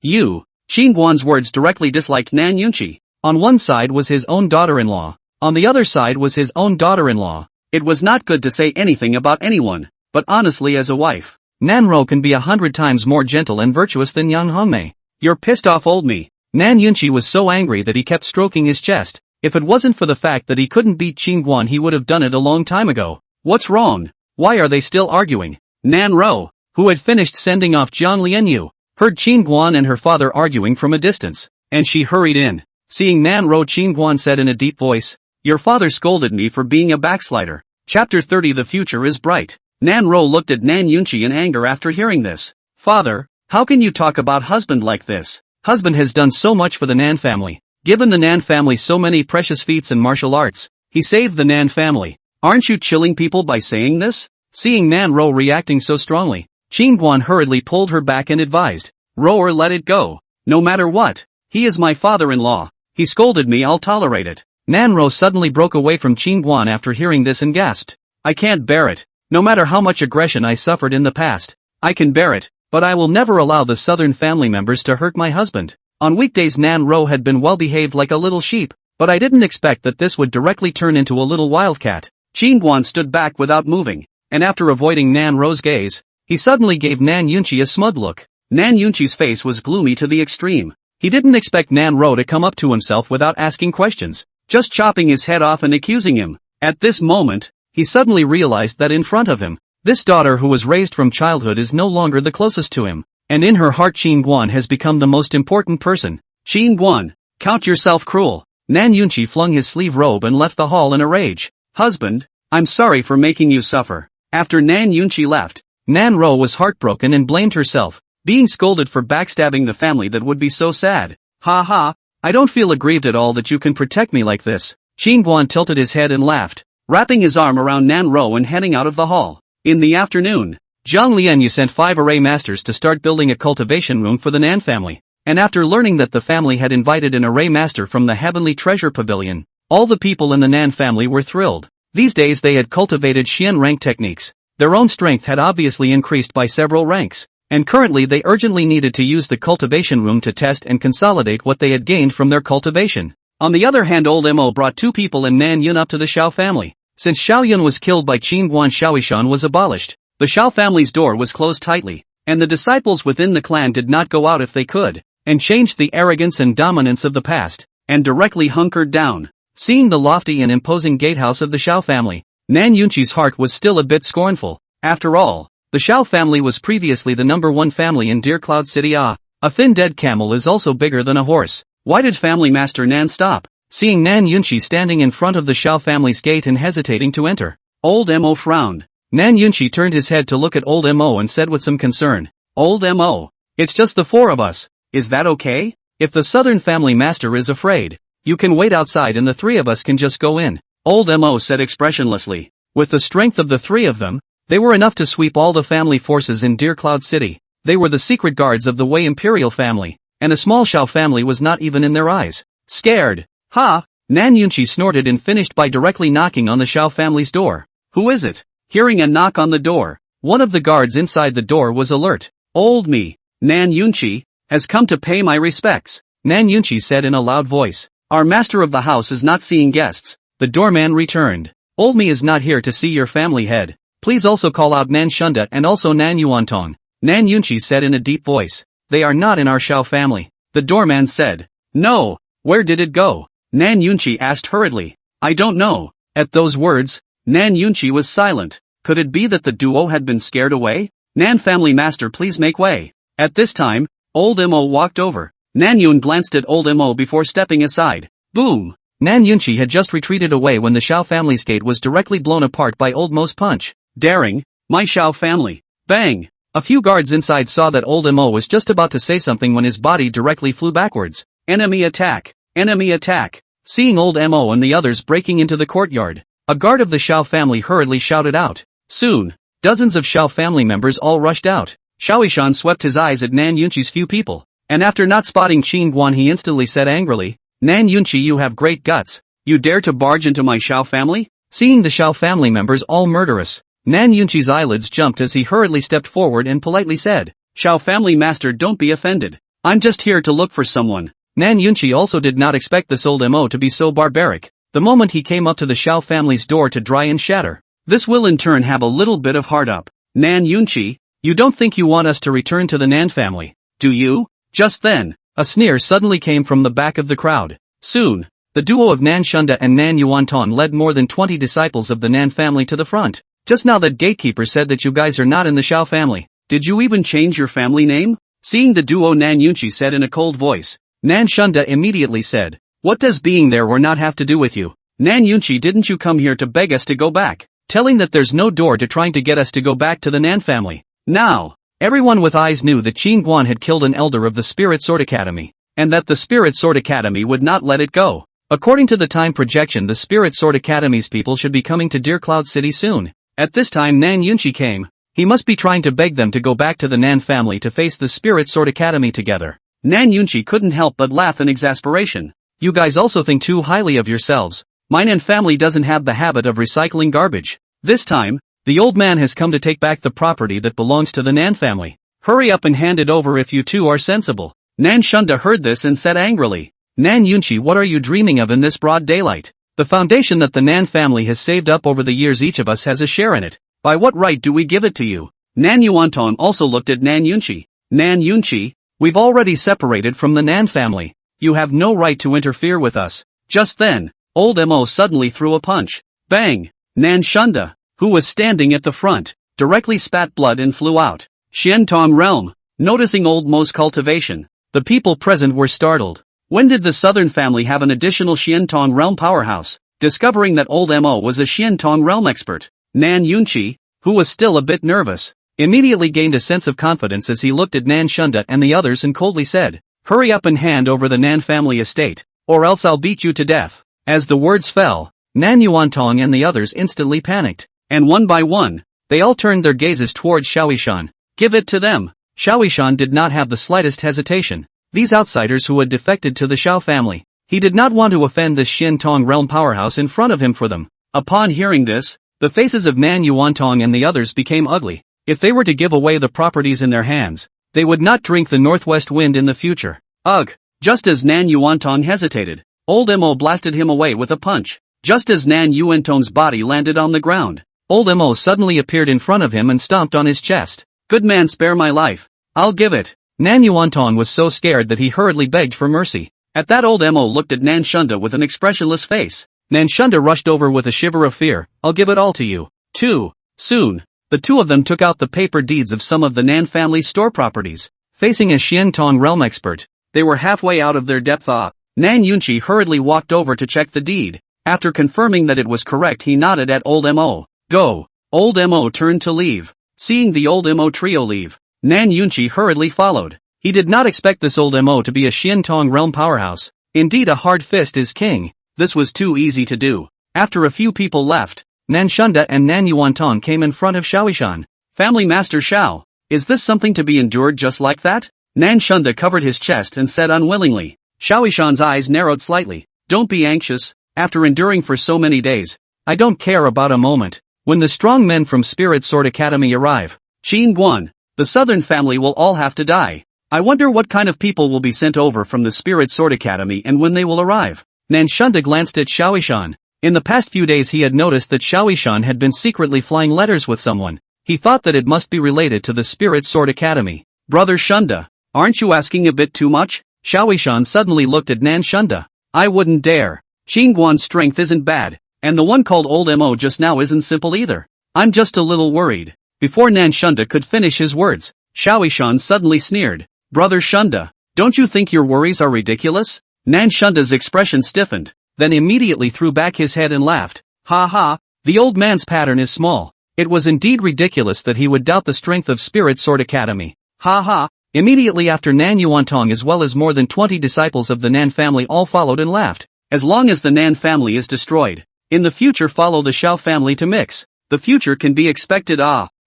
You. Qin Guan's words directly disliked Nan Yunchi. On one side was his own daughter-in-law. On the other side was his own daughter-in-law. It was not good to say anything about anyone, but honestly, as a wife, Nan Ro can be 100 times more gentle and virtuous than Yang Hongmei. You're pissed off, old me. Nan Yunchi was so angry that he kept stroking his chest. If it wasn't for the fact that he couldn't beat Qin Guan, he would have done it a long time ago. What's wrong? Why are they still arguing? Nan Ro, who had finished sending off Jiang Lianyu, heard Qin Guan and her father arguing from a distance, and she hurried in. Seeing Nan Ro, Qin Guan said in a deep voice, Your father scolded me for being a backslider. Chapter 30. The future is bright. Nan Ro looked at Nan Yunchi in anger after hearing this. Father, how can you talk about husband like this? Husband has done so much for the Nan family, given the Nan family so many precious feats in martial arts. He saved the Nan family. Aren't you chilling people by saying this? Seeing Nan Ro reacting so strongly, Qin Guan hurriedly pulled her back and advised, Rower, let it go. No matter what. He is my father-in-law. He scolded me, I'll tolerate it. Nan Ro suddenly broke away from Qin Guan after hearing this and gasped. I can't bear it. No matter how much aggression I suffered in the past, I can bear it, but I will never allow the southern family members to hurt my husband. On weekdays Nan Ro had been well behaved like a little sheep, but I didn't expect that this would directly turn into a little wildcat. Qin Guan stood back without moving, and after avoiding Nan Ro's gaze, he suddenly gave Nan Yunchi a smug look. Nan Yunchi's face was gloomy to the extreme. He didn't expect Nan Ro to come up to himself without asking questions, just chopping his head off and accusing him. At this moment, he suddenly realized that in front of him, this daughter who was raised from childhood is no longer the closest to him, and in her heart Qin Guan has become the most important person. Qin Guan, count yourself cruel. Nan Yunchi flung his sleeve robe and left the hall in a rage. Husband, I'm sorry for making you suffer. After Nan Yunchi left, Nan Ro was heartbroken and blamed herself. Being scolded for backstabbing the family, that would be so sad. Ha ha, I don't feel aggrieved at all that you can protect me like this. Qin Guan tilted his head and laughed, wrapping his arm around Nan Ro and heading out of the hall. In the afternoon, Jiang Lianyu sent 5 array masters to start building a cultivation room for the Nan family, and after learning that the family had invited an array master from the Heavenly Treasure Pavilion, all the people in the Nan family were thrilled. These days they had cultivated Xian rank techniques. Their own strength had obviously increased by several ranks, and currently they urgently needed to use the cultivation room to test and consolidate what they had gained from their cultivation. On the other hand, old Mo brought 2 people in Nan Yun up to the Xiao family. Since Xiao Yun was killed by Qin Guan, Xiaoishan was abolished. The Xiao family's door was closed tightly, and the disciples within the clan did not go out if they could, and changed the arrogance and dominance of the past, and directly hunkered down. Seeing the lofty and imposing gatehouse of the Xiao family, Nan Yunchi's heart was still a bit scornful. After all, the Xiao family was previously the #1 family in Deer Cloud City. A thin dead camel is also bigger than a horse. Why did family master Nan stop? Seeing Nan Yunchi standing in front of the Xiao family's gate and hesitating to enter, old Mo frowned. Nan Yunchi turned his head to look at old Mo and said with some concern, Old Mo, it's just the 4 of us. Is that okay? If the southern family master is afraid, you can wait outside and the 3 of us can just go in. Old Mo said expressionlessly. With the strength of the 3 of them, they were enough to sweep all the family forces in Deer Cloud City. They were the secret guards of the Wei Imperial family, and a small Xiao family was not even in their eyes. Scared. Ha! Nan Yunchi snorted and finished by directly knocking on the Xiao family's door. Who is it? Hearing a knock on the door, one of the guards inside the door was alert. Old me, Nan Yunchi, has come to pay my respects. Nan Yunchi said in a loud voice. Our master of the house is not seeing guests. the doorman returned. Old me is not here to see your family head. Please also call out Nan Shunda and also Nan Yuantong. Nan Yunchi said in a deep voice. They are not in our Shao family. The doorman said. No, where did it go? Nan Yunchi asked hurriedly. I don't know. At those words, Nan Yunchi was silent. Could it be that the duo had been scared away? Nan family master, please make way. At this time, old Mo walked over. Nan Yun glanced at old Mo before stepping aside. Boom! Nan Yunchi had just retreated away when the Shao family's gate was directly blown apart by old Mo's punch. Daring, my Shao family. Bang! A few guards inside saw that old Mo was just about to say something when his body directly flew backwards. Enemy attack! Enemy attack! Seeing old Mo and the others breaking into the courtyard, a guard of the Shao family hurriedly shouted out. Soon, dozens of Shao family members all rushed out. Shaoishan swept his eyes at Nan Yunchi's few people, and after not spotting Qin Guan he instantly said angrily, Nan Yunchi, you have great guts. You dare to barge into my Shao family? Seeing the Shao family members all murderous, Nan Yunchi's eyelids jumped as he hurriedly stepped forward and politely said, Shao family master, don't be offended. I'm just here to look for someone. Nan Yunchi also did not expect this old Mo to be so barbaric. The moment he came up to the Shao family's door to try and shatter, this will in turn have a little bit of heart up. Nan Yunchi, you don't think you want us to return to the Nan family, do you? Just then, a sneer suddenly came from the back of the crowd. Soon, the duo of Nan Shunda and Nan Yuanton led more than 20 disciples of the Nan family to the front. Just now that gatekeeper said that you guys are not in the Shao family. Did you even change your family name? Seeing the duo, Nan Yunchi said in a cold voice. Nan Shunda immediately said, what does being there or not have to do with you? Nan Yunchi, didn't you come here to beg us to go back? Telling that there's no door to trying to get us to go back to the Nan family. Now, everyone with eyes knew that Qin Guan had killed an elder of the Spirit Sword Academy, and that the Spirit Sword Academy would not let it go. According to the time projection, the Spirit Sword Academy's people should be coming to Deer Cloud City soon. At this time Nan Yunchi came. He must be trying to beg them to go back to the Nan family to face the Spirit Sword Academy together. Nan Yunchi couldn't help but laugh in exasperation. You guys also think too highly of yourselves. My Nan family doesn't have the habit of recycling garbage. This time, the old man has come to take back the property that belongs to the Nan family. Hurry up and hand it over if you two are sensible. Nan Shunda heard this and said angrily. Nan Yunchi, what are you dreaming of in this broad daylight? The foundation that the Nan family has saved up over the years, each of us has a share in it. By what right do we give it to you? Nan Yuanton also looked at Nan Yunchi. Nan Yunchi, we've already separated from the Nan family. You have no right to interfere with us. Just then, old Mo suddenly threw a punch. Bang! Nan Shunda, who was standing at the front, directly spat blood and flew out. Xiantong realm. Noticing old Mo's cultivation, the people present were startled. When did the southern family have an additional Xiantong realm powerhouse? Discovering that old Mo was a Xiantong realm expert, Nan Yunchi, who was still a bit nervous, immediately gained a sense of confidence as he looked at Nan Shunda and the others and coldly said, hurry up and hand over the Nan family estate, or else I'll beat you to death. As the words fell, Nan Yuantong and the others instantly panicked, and one by one, they all turned their gazes towards Shaoishan. Give it to them. Shaoishan did not have the slightest hesitation. These outsiders who had defected to the Shao family, he did not want to offend this Xiantong realm powerhouse in front of him for them. Upon hearing this, the faces of Nan Yuantong and the others became ugly. If they were to give away the properties in their hands, they would not drink the northwest wind in the future. Ugh! Just as Nan Yuantong hesitated, old Mo blasted him away with a punch. Just as Nan Yuantong's body landed on the ground, old Mo suddenly appeared in front of him and stomped on his chest. Good man, spare my life. I'll give it. Nan Yuantong was so scared that he hurriedly begged for mercy. At that, old Mo looked at Nan Shunda with an expressionless face. Nan Shunda rushed over with a shiver of fear. I'll give it all to you. Too soon, the two of them took out the paper deeds of some of the Nan family's store properties. Facing a Xiantong realm expert, they were halfway out of their depth. Nan Yunchi hurriedly walked over to check the deed. After confirming that it was correct, he nodded at old Mo. Go. Old Mo turned to leave. Seeing the old Mo trio leave, Nan Yunchi hurriedly followed. He did not expect this old Mo to be a Xiantong realm powerhouse. Indeed, a hard fist is king. This was too easy to do. After a few people left, Nan Shunda and Nan Yuantong came in front of Shaoishan. Family Master Shao, is this something to be endured just like that? Nan Shunda covered his chest and said unwillingly. Shaoishan's eyes narrowed slightly. Don't be anxious, after enduring for so many days, I don't care about a moment. When the strong men from Spirit Sword Academy arrive, Qin Guan, the southern family will all have to die. I wonder what kind of people will be sent over from the Spirit Sword Academy and when they will arrive. Nan Shunda glanced at Shaoishan. In the past few days he had noticed that Xiaoishan had been secretly flying letters with someone. He thought that it must be related to the Spirit Sword Academy. Brother Shunda, aren't you asking a bit too much? Xiaoishan suddenly looked at Nan Shunda. I wouldn't dare. Qingguan's strength isn't bad, and the one called Old Mo just now isn't simple either. I'm just a little worried. Before Nan Shunda could finish his words, Xiaoishan suddenly sneered. Brother Shunda, don't you think your worries are ridiculous? Nan Shunda's expression stiffened, then immediately threw back his head and laughed. Ha ha, the old man's pattern is small. It was indeed ridiculous that he would doubt the strength of Spirit Sword Academy. Ha ha. Immediately after Nan Yuantong as well as more than 20 disciples of the Nan family all followed and laughed. As long as the Nan family is destroyed, in the future follow the Xiao family to mix. The future can be expected.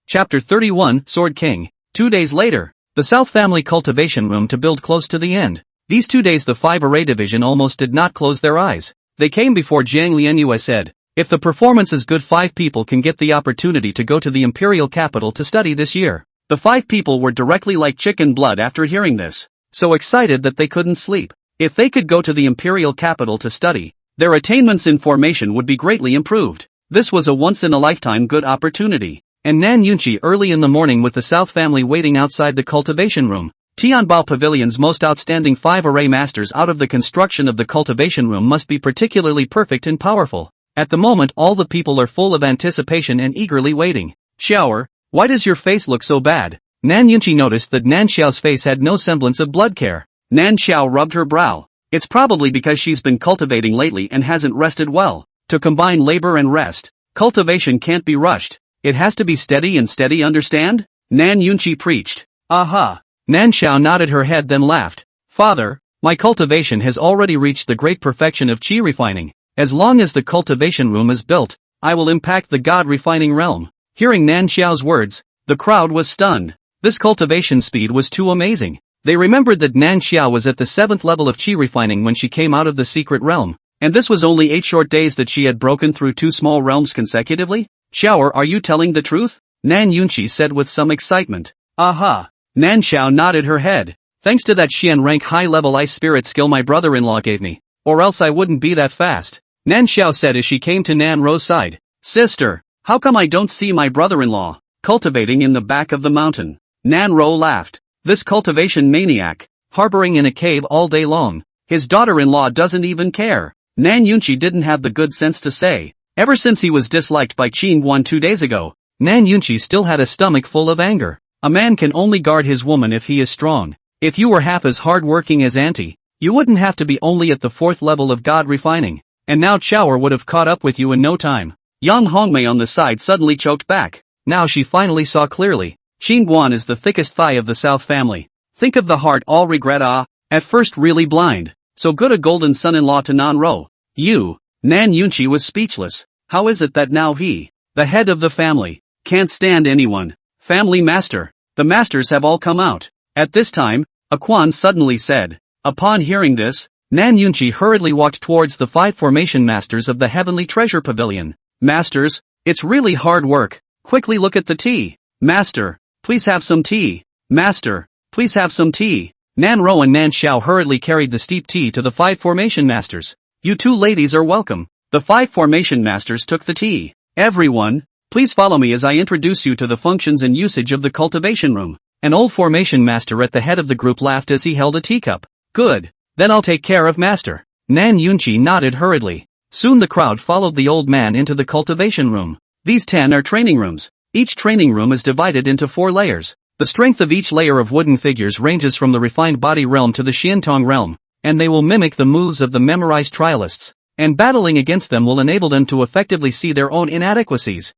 Chapter 31, Sword King. 2 days later, the South family cultivation room to build close to the end. These 2 days the 5 array division almost did not close their eyes. They came before Jiang Lianyue said, if the performance is good 5 people can get the opportunity to go to the imperial capital to study this year. The 5 people were directly like chicken blood after hearing this, so excited that they couldn't sleep. If they could go to the imperial capital to study, their attainments in formation would be greatly improved. This was a once-in-a-lifetime good opportunity. And Nan Yunqi early in the morning with the South family waiting outside the cultivation room. Tianbao Pavilion's most outstanding 5 array masters out of the construction of the cultivation room must be particularly perfect and powerful. At the moment all the people are full of anticipation and eagerly waiting. Xiaoer, why does your face look so bad? Nan Yunqi noticed that Nan Xiao's face had no semblance of blood care. Nan Xiao rubbed her brow. It's probably because she's been cultivating lately and hasn't rested well. To combine labor and rest, cultivation can't be rushed. It has to be steady and steady, understand? Nan Yunqi preached. Aha. Nan Xiao nodded her head then laughed. Father, my cultivation has already reached the great perfection of qi refining. As long as the cultivation room is built, I will impact the god refining realm. Hearing Nan Xiao's words, the crowd was stunned. This cultivation speed was too amazing. They remembered that Nan Xiao was at the 7th level of qi refining when she came out of the secret realm, and this was only 8 short days that she had broken through 2 small realms consecutively? Xiaoer, are you telling the truth? Nan Yunqi said with some excitement. Aha. Nan Xiao nodded her head. Thanks to that Xian rank high level ice spirit skill my brother-in-law gave me, or else I wouldn't be that fast. Nan Xiao said as she came to Nan Ro's side. Sister, how come I don't see my brother-in-law cultivating in the back of the mountain? Nan Ro laughed. This cultivation maniac, harboring in a cave all day long. His daughter-in-law doesn't even care. Nan Yunqi didn't have the good sense to say. Ever since he was disliked by Qingguan 2 days ago, Nan Yunqi still had a stomach full of anger. A man can only guard his woman if he is strong. If you were half as hard-working as Auntie, you wouldn't have to be only at the 4th level of god refining. And now Xiaoer would have caught up with you in no time. Yang Hongmei on the side suddenly choked back. Now she finally saw clearly. Qingguan is the thickest thigh of the South family. Think of the heart all regret at first really blind. So good a golden son-in-law to Nan Ro. You. Nan Yunqi was speechless. How is it that now he, the head of the family, can't stand anyone? Family master. The masters have all come out. At this time, Quan suddenly said. Upon hearing this, Nan Yunqi hurriedly walked towards the 5 formation masters of the Heavenly Treasure Pavilion. Masters, it's really hard work. Quickly look at the tea. Master, please have some tea. Master, please have some tea. Nan Ro and Nan Xiao hurriedly carried the steep tea to the 5 formation masters. You 2 ladies are welcome. The 5 formation masters took the tea. Everyone, please follow me as I introduce you to the functions and usage of the cultivation room. An old formation master at the head of the group laughed as he held a teacup. Good, then I'll take care of master. Nan Yunqi nodded hurriedly. Soon the crowd followed the old man into the cultivation room. These 10 are training rooms. Each training room is divided into 4 layers. The strength of each layer of wooden figures ranges from the refined body realm to the Xiantong realm, and they will mimic the moves of the memorized trialists, and battling against them will enable them to effectively see their own inadequacies.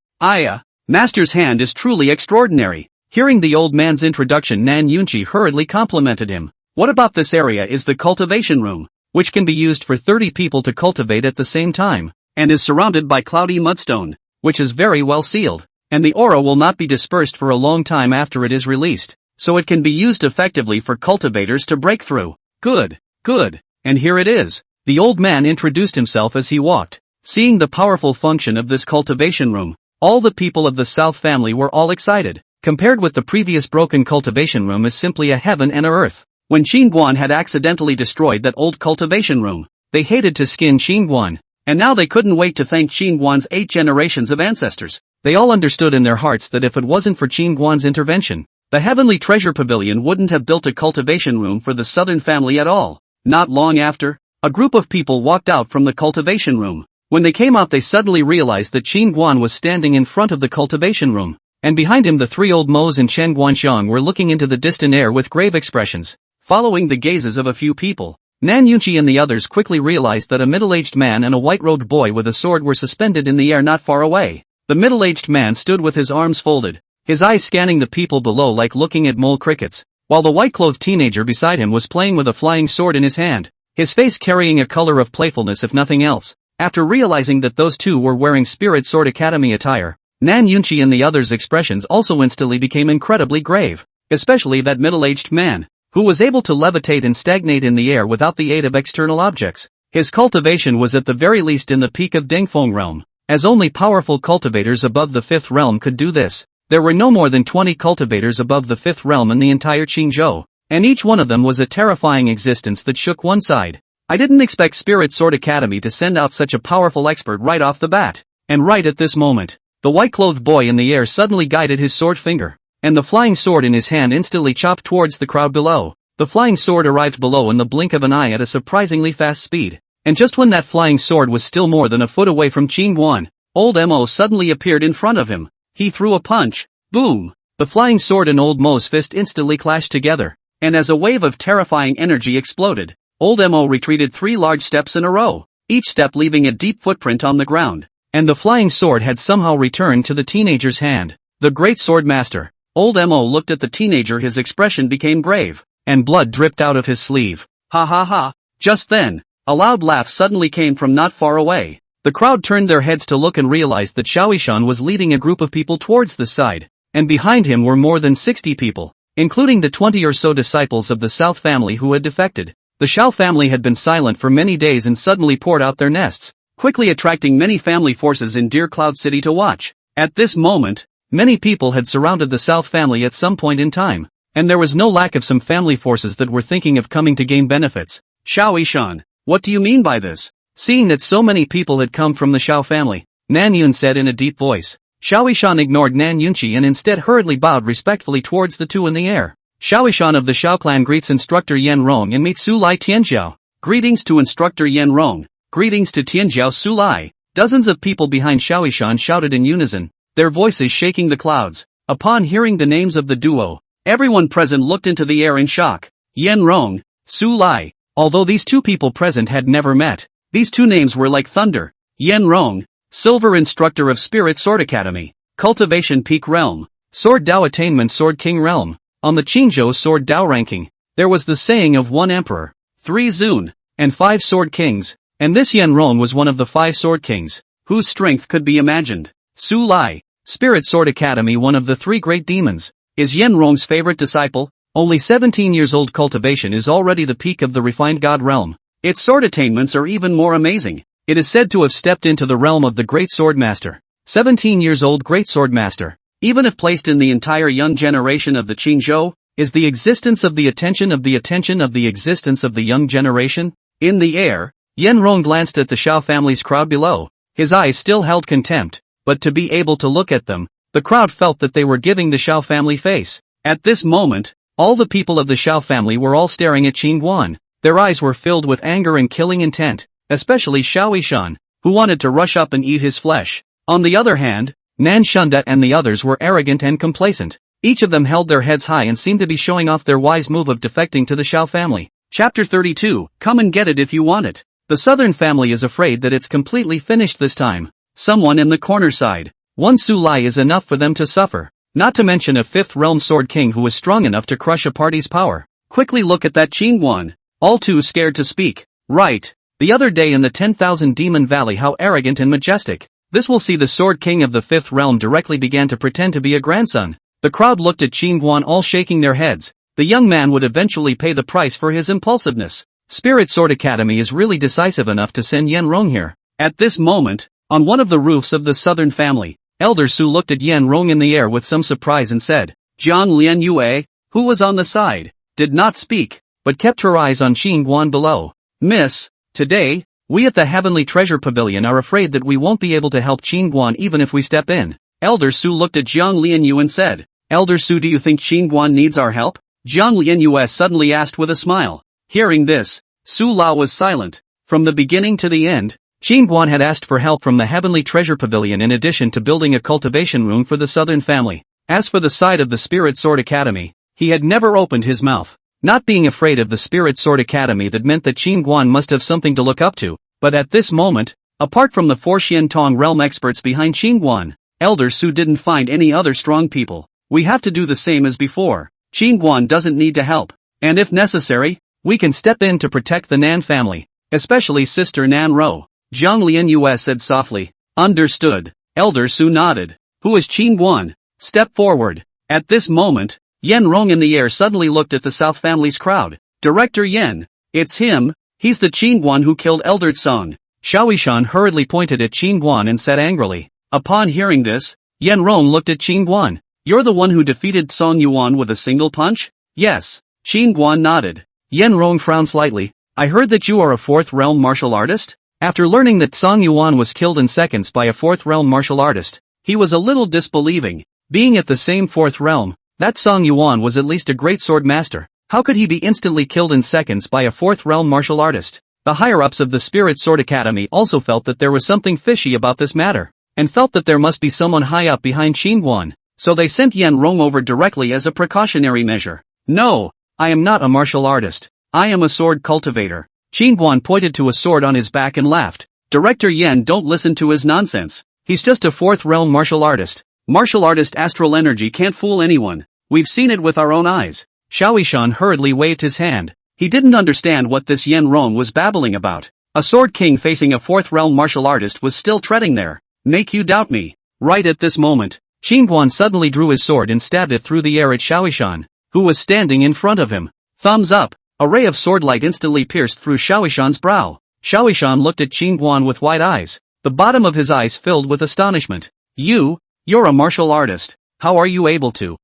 Master's hand is truly extraordinary. Hearing the old man's introduction, Nan Yunqi hurriedly complimented him. What about this area is the cultivation room, which can be used for 30 people to cultivate at the same time, and is surrounded by cloudy mudstone, which is very well sealed, and the aura will not be dispersed for a long time after it is released, so it can be used effectively for cultivators to break through. Good, and here it is. The old man introduced himself as he walked. Seeing the powerful function of this cultivation room, all the people of the South family were all excited. Compared with the previous broken cultivation room is simply a heaven and a earth. When Qingguan had accidentally destroyed that old cultivation room, they hated to skin Qingguan. and now they couldn't wait to thank Qin Guan's 8 generations of ancestors. They all understood in their hearts that if it wasn't for Qin Guan's intervention, the Heavenly Treasure Pavilion wouldn't have built a cultivation room for the southern family at all. Not long after, a group of people walked out from the cultivation room. When they came out, they suddenly realized that Qin Guan was standing in front of the cultivation room, and behind him the 3 old Mos and Chen Guanxiang were looking into the distant air with grave expressions. Following the gazes of a few people, Nan Yunqi and the others quickly realized that a middle-aged man and a white-robed boy with a sword were suspended in the air not far away. The middle-aged man stood with his arms folded, his eyes scanning the people below like looking at mole crickets, while the white-clothed teenager beside him was playing with a flying sword in his hand, his face carrying a color of playfulness if nothing else. After realizing that those two were wearing Spirit Sword Academy attire, Nan Yunqi and the others' expressions also instantly became incredibly grave, especially that middle-aged man, who was able to levitate and stagnate in the air without the aid of external objects. His cultivation was at the very least in the peak of Dengfeng realm, as only powerful cultivators above the 5th realm could do this. There were no more than 20 cultivators above the 5th realm in the entire Qingzhou, and each one of them was a terrifying existence that shook one side. I didn't expect Spirit Sword Academy to send out such a powerful expert right off the bat. And right at this moment, the white-clothed boy in the air suddenly guided his sword finger, and the flying sword in his hand instantly chopped towards the crowd below. The flying sword arrived below in the blink of an eye at a surprisingly fast speed, and just when that flying sword was still more than a foot away from Qin Guan, old Mo suddenly appeared in front of him. He threw a punch. Boom! The flying sword and old Mo's fist instantly clashed together, and as a wave of terrifying energy exploded, old Mo retreated 3 large steps in a row, each step leaving a deep footprint on the ground, and the flying sword had somehow returned to the teenager's hand. The great sword master. Old Mo looked at the teenager, his expression became grave, and blood dripped out of his sleeve. Ha ha ha! Just then, a loud laugh suddenly came from not far away. The crowd turned their heads to look and realized that Xiaoishan was leading a group of people towards the side, and behind him were more than 60 people, including the 20 or so disciples of the South family who had defected. The Xiao family had been silent for many days and suddenly poured out their nests, quickly attracting many family forces in Deer Cloud City to watch. At this moment, many people had surrounded the South family at some point in time, and there was no lack of some family forces that were thinking of coming to gain benefits. Xiaoishan, what do you mean by this? Seeing that so many people had come from the Xiao family, Nan Yun said in a deep voice. Xiaoishan ignored Nan Yunqi and instead hurriedly bowed respectfully towards the two in the air. Xiaoishan of the Xiao clan greets Instructor Yan Rong and meets Su Lai Tianjiao. Greetings to Instructor Yan Rong. Greetings to Tianjiao Su Lai. Dozens of people behind Xiaoishan shouted in unison, their voices shaking the clouds. Upon hearing the names of the duo, everyone present looked into the air in shock. Yan Rong, Su Lai. Although these two people present had never met, these two names were like thunder. Yan Rong, Silver Instructor of Spirit Sword Academy, Cultivation Peak Realm, Sword Dao Attainment Sword King Realm. On the Qingzhou Sword Dao ranking, there was the saying of 1 Emperor, 3 Zun, and 5 Sword Kings, and this Yan Rong was one of the 5 Sword Kings, whose strength could be imagined. Su Lai, Spirit Sword Academy, one of the 3 great demons, is Yan Rong's favorite disciple. Only 17 years old, cultivation is already the peak of the refined God realm. Its sword attainments are even more amazing. It is said to have stepped into the realm of the Great Sword Master. 17 years old Great Sword Master, even if placed in the entire young generation of the Qingzhou, is the existence of the attention of the existence of the young generation. In the air, Yan Rong glanced at the Xiao family's crowd below. His eyes still held contempt, but to be able to look at them, the crowd felt that they were giving the Xiao family face. At this moment, all the people of the Xiao family were all staring at Qin Guan. Their eyes were filled with anger and killing intent, especially Xiaoishan, who wanted to rush up and eat his flesh. On the other hand, Nan Shundat and the others were arrogant and complacent. Each of them held their heads high and seemed to be showing off their wise move of defecting to the Xiao family. Chapter 32, Come and get it if you want it. The southern family is afraid that it's completely finished this time. Someone in the corner sighed. 1 Su Lai is enough for them to suffer. Not to mention a 5th realm sword king who is strong enough to crush a party's power. Quickly look at that Qin Guan. All too scared to speak. Right. The other day in the 10,000 Demon Valley, how arrogant and majestic. This will see the Sword King of the 5th realm directly began to pretend to be a grandson. The crowd looked at Qin Guan, all shaking their heads. The young man would eventually pay the price for his impulsiveness. Spirit Sword Academy is really decisive enough to send Yan Rong here. At this moment, on one of the roofs of the southern family, Elder Su looked at Yan Rong in the air with some surprise and said, Jiang Lian Yue, who was on the side, did not speak, but kept her eyes on Qin Guan below. Miss, today, We at the Heavenly Treasure Pavilion are afraid that we won't be able to help Qingguan even if we step in. Elder Su looked at Jiang Lianyu and said, Elder Su, do you think Qingguan needs our help? Jiang Lianyu suddenly asked with a smile. Hearing this, Su Lao was silent. From the beginning to the end, Qingguan had asked for help from the Heavenly Treasure Pavilion in addition to building a cultivation room for the Southern family. As for the side of the Spirit Sword Academy, he had never opened his mouth. Not being afraid of the Spirit Sword Academy, that meant that Qingguan must have something to look up to, but at this moment, apart from the 4 Xian Tong realm experts behind Qingguan, Elder Su didn't find any other strong people. We have to do the same as before. Qingguan doesn't need to help, and if necessary, we can step in to protect the Nan family, especially Sister Nan Ro. Jiang Lianyu said softly. Understood. Elder Su nodded. Who is Qingguan? Step forward. At this moment, Yen Rong in the air suddenly looked at the South family's crowd. Director Yen. It's him. He's the Qingguan who killed Elder Tsong. Shaoishan hurriedly pointed at Qingguan and said angrily. Upon hearing this, Yen Rong looked at Qingguan. You're the one who defeated Song Yuan with a single punch? Yes. Qingguan nodded. Yen Rong frowned slightly. I heard that you are a 4th realm martial artist? After learning that Song Yuan was killed in seconds by a 4th realm martial artist, he was a little disbelieving. Being at the same 4th realm, that Song Yuan was at least a great sword master. How could he be instantly killed in seconds by a 4th realm martial artist? The higher-ups of the Spirit Sword Academy also felt that there was something fishy about this matter, and felt that there must be someone high up behind Qingguan, so they sent Yen Rong over directly as a precautionary measure. No, I am not a martial artist. I am a sword cultivator. Qingguan pointed to a sword on his back and laughed. Director Yen, don't listen to his nonsense. He's just a 4th realm martial artist. Martial artist astral energy can't fool anyone. We've seen it with our own eyes. Shaoishan hurriedly waved his hand. He didn't understand what this Yen Rong was babbling about. A sword king facing a 4th realm martial artist was still treading there. Make you doubt me? Right at this moment, Qingguan suddenly drew his sword and stabbed it through the air at Shaoishan, who was standing in front of him. Thumbs up. A ray of sword light instantly pierced through Shaoishan's brow. Shaoishan looked at Qingguan with wide eyes. The bottom of his eyes filled with astonishment. You're a martial artist. How are you able to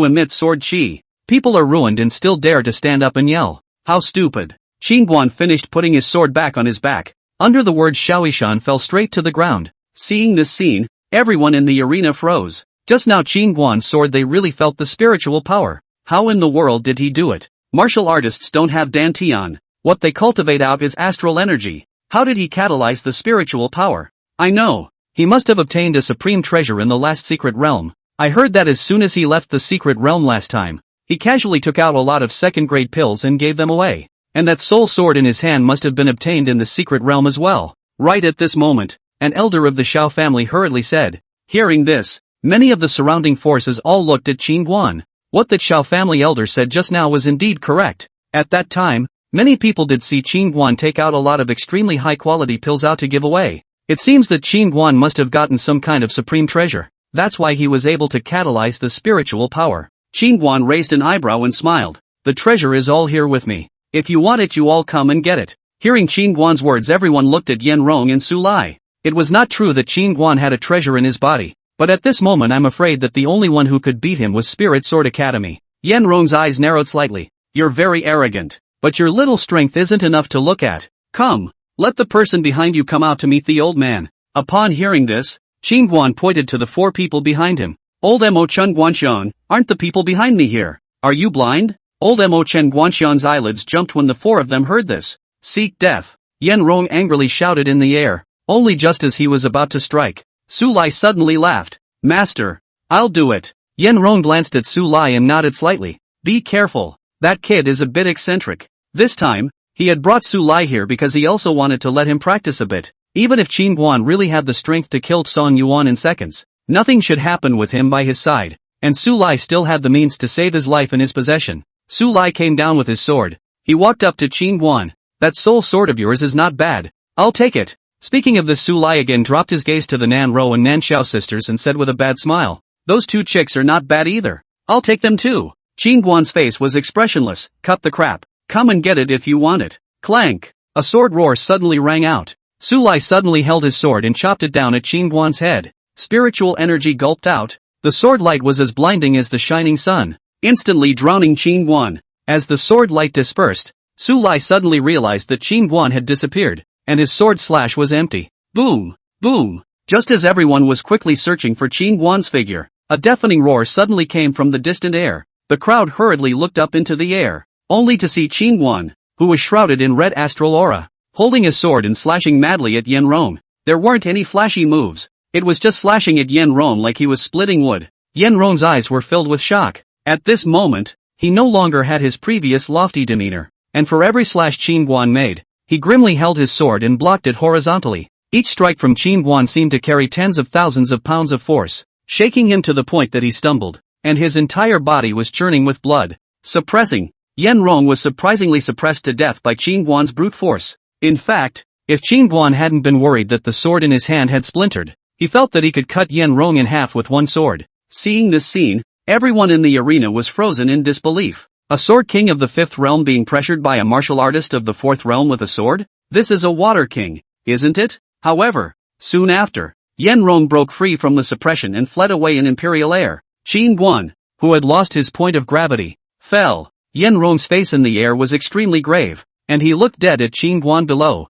emit sword chi? People are ruined and still dare to stand up and yell. How stupid. Qingguan finished putting his sword back on his back. Under the words, Shaoishan fell straight to the ground. Seeing this scene, everyone in the arena froze. Just now Qingguan's sword, they really felt the spiritual power. How in the world did he do it? Martial artists don't have dantian. What they cultivate out is astral energy. How did he catalyze the spiritual power? I know. He must have obtained a supreme treasure in the last secret realm. I heard that as soon as he left the secret realm last time, he casually took out a lot of second-grade pills and gave them away. And that soul sword in his hand must have been obtained in the secret realm as well. Right at this moment, an elder of the Shao family hurriedly said. Hearing this, many of the surrounding forces all looked at Qingguan. What that Shao family elder said just now was indeed correct. At that time, many people did see Qingguan take out a lot of extremely high-quality pills out to give away. It seems that Qingguan must have gotten some kind of supreme treasure. That's why he was able to catalyze the spiritual power. Qingguan raised an eyebrow and smiled. The treasure is all here with me. If you want it, you all come and get it. Hearing Qingguan's words, everyone looked at Yen Rong and Su Lai. It was not true that Qingguan had a treasure in his body, but at this moment I'm afraid that the only one who could beat him was Spirit Sword Academy. Yen Rong's eyes narrowed slightly. You're very arrogant, but your little strength isn't enough to look at. Come, let the person behind you come out to meet the old man. Upon hearing this, Qingguan pointed to the 4 people behind him. Old Mo Chen Guanxian, aren't the people behind me here? Are you blind? Old Mo Chen Guanxian's eyelids jumped when the 4 of them heard this. Seek death. Yen Rong angrily shouted in the air. Only just as he was about to strike, Su Lai suddenly laughed. Master, I'll do it. Yen Rong glanced at Su Lai and nodded slightly. Be careful. That kid is a bit eccentric. This time, he had brought Su Lai here because he also wanted to let him practice a bit. Even if Qingguan really had the strength to kill Song Yuan in seconds, nothing should happen with him by his side, and Su Lai still had the means to save his life in his possession. Su Lai came down with his sword. He walked up to Qingguan. That soul sword of yours is not bad. I'll take it. Speaking of this, Su Lai again dropped his gaze to the Nan Ro and Nan Xiao sisters and said with a bad smile, those 2 chicks are not bad either. I'll take them too. Qingguan's face was expressionless. Cut the crap. Come and get it if you want it. Clank. A sword roar suddenly rang out. Su Lai suddenly held his sword and chopped it down at Qingguan's head. Spiritual energy gulped out. The sword light was as blinding as the shining sun, instantly drowning Qingguan. As the sword light dispersed, Su Lai suddenly realized that Qingguan had disappeared. and his sword slash was empty. Boom! Boom! Just as everyone was quickly searching for Qin Guan's figure, a deafening roar suddenly came from the distant air. The crowd hurriedly looked up into the air, only to see Qin Guan, who was shrouded in red astral aura, holding his sword and slashing madly at Yen Rong. There weren't any flashy moves, it was just slashing at Yen Rong like he was splitting wood. Yen Rong's eyes were filled with shock. At this moment, he no longer had his previous lofty demeanor, and for every slash Qin Guan made, he grimly held his sword and blocked it horizontally. Each strike from Qin Guan seemed to carry tens of thousands of pounds of force, shaking him to the point that he stumbled, and his entire body was churning with blood. Suppressing. Yen Rong was surprisingly suppressed to death by Qin Guan's brute force. In fact, if Qin Guan hadn't been worried that the sword in his hand had splintered, he felt that he could cut Yen Rong in half with one sword. Seeing this scene, everyone in the arena was frozen in disbelief. A sword king of the 5th realm being pressured by a martial artist of the 4th realm with a sword? This is a water king, isn't it? However, soon after, Yen Rong broke free from the suppression and fled away in imperial air. Qin Guan, who had lost his point of gravity, fell. Yen Rong's face in the air was extremely grave, and he looked dead at Qin Guan below.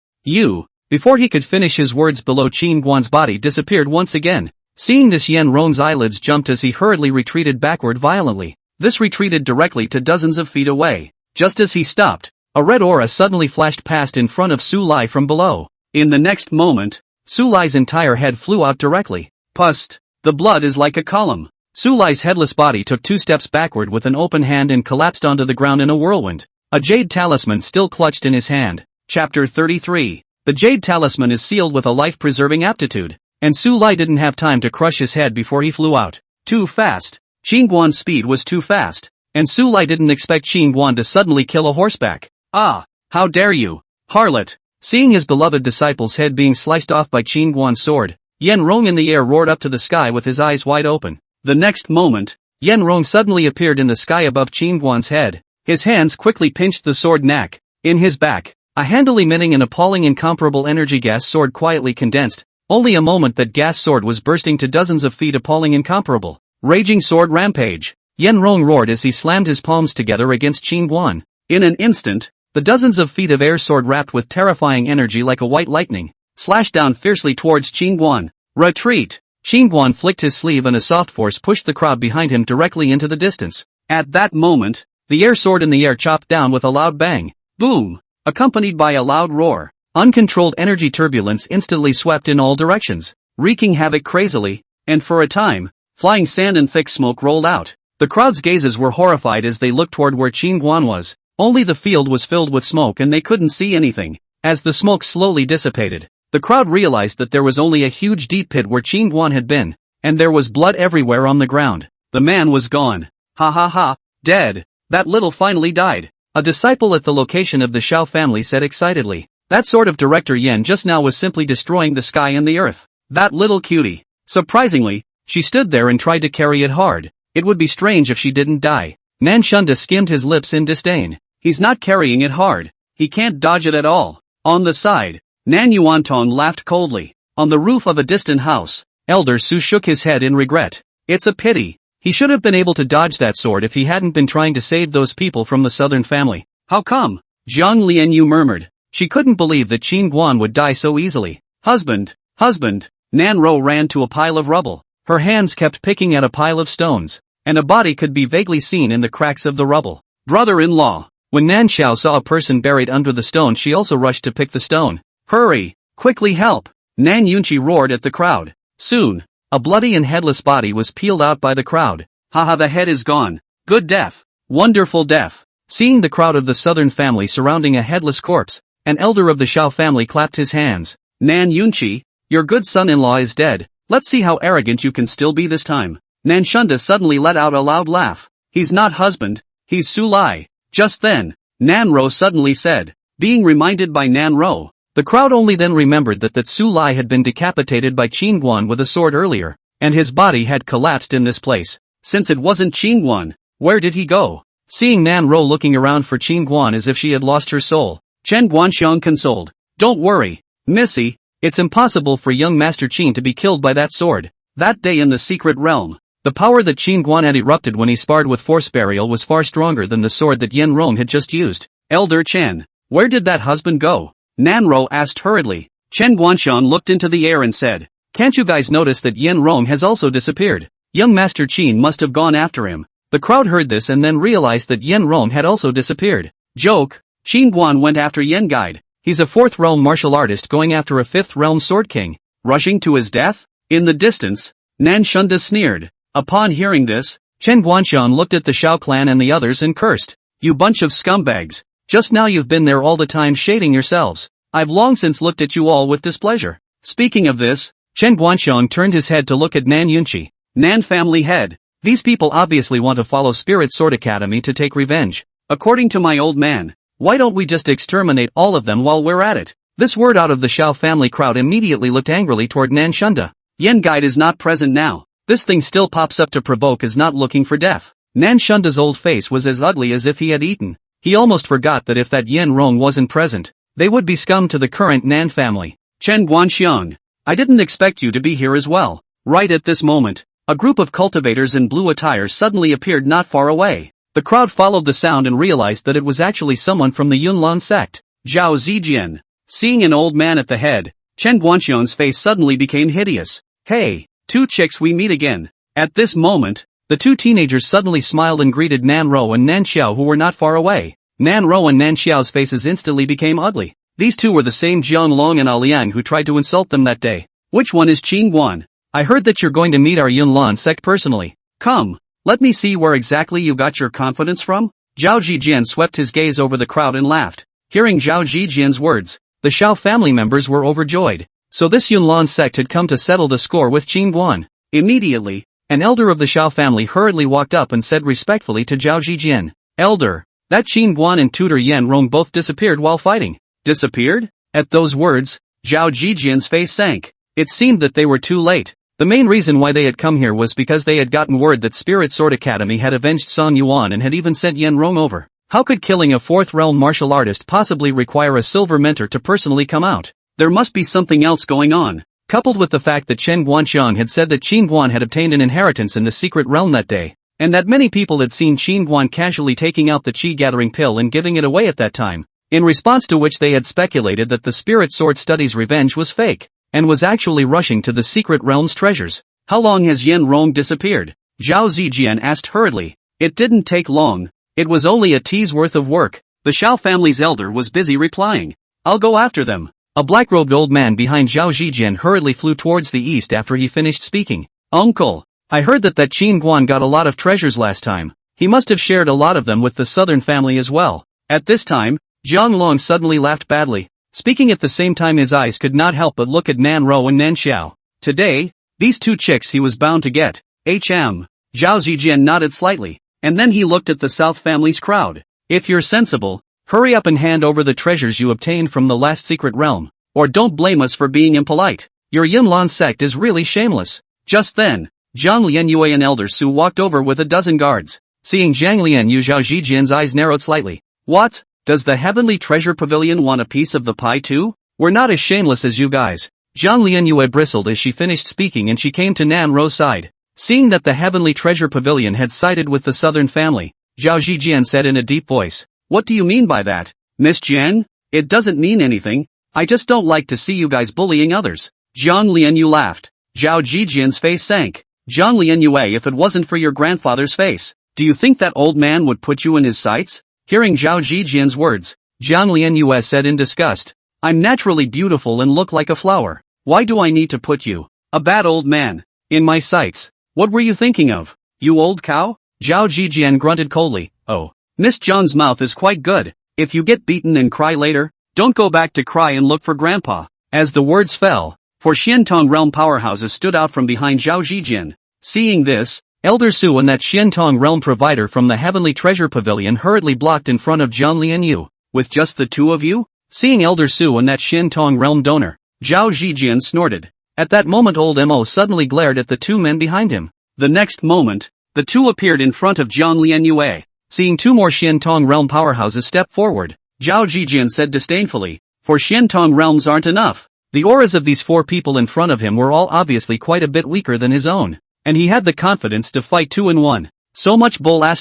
Before he could finish his words below, Qin Guan's body disappeared once again. Seeing this, Yen Rong's eyelids jumped as he hurriedly retreated backward violently. This retreated directly to dozens of feet away. Just as he stopped, a red aura suddenly flashed past in front of Su Lai from below. In the next moment, Su Lai's entire head flew out directly. Pust! The blood is like a column. Su Lai's headless body took 2 steps backward with an open hand and collapsed onto the ground in a whirlwind. A jade talisman still clutched in his hand. Chapter 33. The jade talisman is sealed with a life-preserving aptitude, and Su Lai didn't have time to crush his head before he flew out. Too fast. Qin Guan's speed was too fast, and Su Lai didn't expect Qin Guan to suddenly kill a horseback. Ah! How dare you, harlot! Seeing his beloved disciple's head being sliced off by Qin Guan's sword, Yen Rong in the air roared up to the sky with his eyes wide open. The next moment, Yen Rong suddenly appeared in the sky above Qin Guan's head. His hands quickly pinched the sword neck. In his back, a handle emitting an appalling incomparable energy gas sword quietly condensed. Only a moment that gas sword was bursting to dozens of feet. Appalling incomparable. Raging sword rampage. Yen Rong roared as he slammed his palms together against Qin Guan. In an instant, the dozens of feet of air sword wrapped with terrifying energy like a white lightning, slashed down fiercely towards Qin Guan. Retreat! Qin Guan flicked his sleeve and a soft force pushed the crowd behind him directly into the distance. At that moment, the air sword in the air chopped down with a loud bang. Boom! Accompanied by a loud roar. Uncontrolled energy turbulence instantly swept in all directions, wreaking havoc crazily, and for a time, flying sand and thick smoke rolled out. The crowd's gazes were horrified as they looked toward where Qin Guan was. Only the field was filled with smoke and they couldn't see anything. As the smoke slowly dissipated, the crowd realized that there was only a huge deep pit where Qin Guan had been, and there was blood everywhere on the ground. The man was gone. Ha ha ha, dead. That little finally died. A disciple at the location of the Shao family said excitedly. That sort of director Yen just now was simply destroying the sky and the earth. That little cutie. Surprisingly, she stood there and tried to carry it hard. It would be strange if she didn't die. Nan Shunda skimmed his lips in disdain. He's not carrying it hard. He can't dodge it at all. On the side, Nan Yuantong laughed coldly. On the roof of a distant house, Elder Su shook his head in regret. It's a pity. He should have been able to dodge that sword if he hadn't been trying to save those people from the southern family. How come? Jiang Lianyu murmured. She couldn't believe that Qin Guan would die so easily. Husband! Husband! Nan Ro ran to a pile of rubble. Her hands kept picking at a pile of stones, and a body could be vaguely seen in the cracks of the rubble. Brother-in-law! When Nan Xiao saw a person buried under the stone, she also rushed to pick the stone. Hurry! Quickly help! Nan Yunqi roared at the crowd. Soon, a bloody and headless body was peeled out by the crowd. Haha, the head is gone. Good death! Wonderful death! Seeing the crowd of the southern family surrounding a headless corpse, an elder of the Shao family clapped his hands. Nan Yunqi, your good son-in-law is dead. Let's see how arrogant you can still be this time. Nan Shunda suddenly let out a loud laugh. He's not husband, he's Su Lai. Just then, Nan Ro suddenly said. Being reminded by Nan Ro, the crowd only then remembered that Su Lai had been decapitated by Qin Guan with a sword earlier, and his body had collapsed in this place. Since it wasn't Qin Guan, where did he go? Seeing Nan Ro looking around for Qin Guan as if she had lost her soul, Chen Guanxiang consoled. Don't worry, Missy, it's impossible for young Master Qin to be killed by that sword. That day in the secret realm, the power that Qin Guan had erupted when he sparred with Force Burial was far stronger than the sword that Yen Rong had just used. Elder Chen, where did that husband go? Nanro asked hurriedly. Chen Guanshan looked into the air and said, "Can't you guys notice that Yen Rong has also disappeared? Young Master Qin must have gone after him." The crowd heard this and then realized that Yen Rong had also disappeared. Joke, Qin Guan went after Yen Guide. He's a 4th realm martial artist going after a 5th realm sword king. Rushing to his death? In the distance, Nan Shunda sneered. Upon hearing this, Chen Guanshan looked at the Shao clan and the others and cursed. "You bunch of scumbags. Just now you've been there all the time shading yourselves. I've long since looked at you all with displeasure." Speaking of this, Chen Guanshan turned his head to look at Nan Yunqi. Nan family head. These people obviously want to follow Spirit Sword Academy to take revenge. According to my old man, why don't we just exterminate all of them while we're at it? This word out of the Shao family crowd immediately looked angrily toward Nan Shunda. Yen Guide is not present now. This thing still pops up to provoke is not looking for death. Nan Shunda's old face was as ugly as if he had eaten. He almost forgot that if that Yen Rong wasn't present, they would be scum to the current Nan family. Chen Guanxiang, I didn't expect you to be here as well. Right at this moment, a group of cultivators in blue attire suddenly appeared not far away. The crowd followed the sound and realized that it was actually someone from the Yunlan sect. Zhao Zijian. Seeing an old man at the head, Chen Guanxiang's face suddenly became hideous. "Hey, two chicks, we meet again." At this moment, the two teenagers suddenly smiled and greeted Nan Ro and Nan Xiao, who were not far away. Nan Ro and Nan Xiao's faces instantly became ugly. These two were the same Jiang Long and Aliang who tried to insult them that day. "Which one is Qin Guan? I heard that you're going to meet our Yunlan sect personally. Come, let me see where exactly you got your confidence from." Zhao Zijian swept his gaze over the crowd and laughed. Hearing Zhao Zijian's words, the Shao family members were overjoyed. So this Yunlan sect had come to settle the score with Qin Guan. Immediately, an elder of the Shao family hurriedly walked up and said respectfully to Zhao Zijian, "Elder, that Qin Guan and tutor Yen Rong both disappeared while fighting." Disappeared? At those words, Zhao Zijian's face sank. It seemed that they were too late. The main reason why they had come here was because they had gotten word that Spirit Sword Academy had avenged Song Yuan and had even sent Yen Rong over. How could killing a 4th realm martial artist possibly require a silver mentor to personally come out? There must be something else going on. Coupled with the fact that Chen Guanxiang had said that Qin Guan had obtained an inheritance in the secret realm that day, and that many people had seen Qin Guan casually taking out the Qi gathering pill and giving it away at that time, in response to which they had speculated that the Spirit Sword Study's revenge was fake, and was actually rushing to the secret realm's treasures. "How long has Yen Rong disappeared?" Zhao Zijian asked hurriedly. It didn't take long. It was only a tea's worth of work. The Shao family's elder was busy replying, "I'll go after them." A black-robed old man behind Zhao Zijian hurriedly flew towards the east after he finished speaking. "Uncle, I heard that Qin Guan got a lot of treasures last time. He must have shared a lot of them with the southern family as well." At this time, Jiang Long suddenly laughed badly. Speaking at the same time, his eyes could not help but look at Nan Ro and Nan Xiao. Today, these two chicks he was bound to get. Zhao Zijian nodded slightly, and then he looked at the South family's crowd. "If you're sensible, hurry up and hand over the treasures you obtained from the last secret realm, or don't blame us for being impolite. Your Yunlan sect is really shameless." Just then, Zhang Lianyue and Elder Su walked over with a dozen guards. Seeing Zhang Lianyu, Zhao Zijian's eyes narrowed slightly. "What? Does the Heavenly Treasure Pavilion want a piece of the pie too? We're not as shameless as you guys." Zhang Lianyue bristled as she finished speaking and she came to Nan Ro's side. Seeing that the Heavenly Treasure Pavilion had sided with the southern family, Zhao Zijian said in a deep voice, "What do you mean by that, Miss Jian? It doesn't mean anything. I just don't like to see you guys bullying others." Zhang Lianyu laughed. Zhao Zijian's face sank. "Zhang Lianyue, if it wasn't for your grandfather's face, do you think that old man would put you in his sights?" Hearing Zhao Zijian's words, Zhang Lianyue said in disgust, "I'm naturally beautiful and look like a flower. Why do I need to put you, a bad old man, in my sights? What were you thinking of, you old cow?" Zhao Zijian grunted coldly. "Oh, Miss John's mouth is quite good. If you get beaten and cry later, don't go back to cry and look for grandpa." As the words fell, four Xiantong realm powerhouses stood out from behind Zhao Zijian. Seeing this, Elder Su and that Xiantong realm provider from the Heavenly Treasure Pavilion hurriedly blocked in front of Zhang Lianyu. "With just the two of you?" Seeing Elder Su and that Xiantong realm donor, Zhao Zijian snorted. At that moment old Mo suddenly glared at the two men behind him. The next moment, the two appeared in front of Zhang Lianyue. Seeing two more Xiantong realm powerhouses step forward, Zhao Zijian said disdainfully, "For Xiantong realms aren't enough." The auras of these four people in front of him were all obviously quite a bit weaker than his own, and he had the confidence to fight 2 in 1. So much bull ********.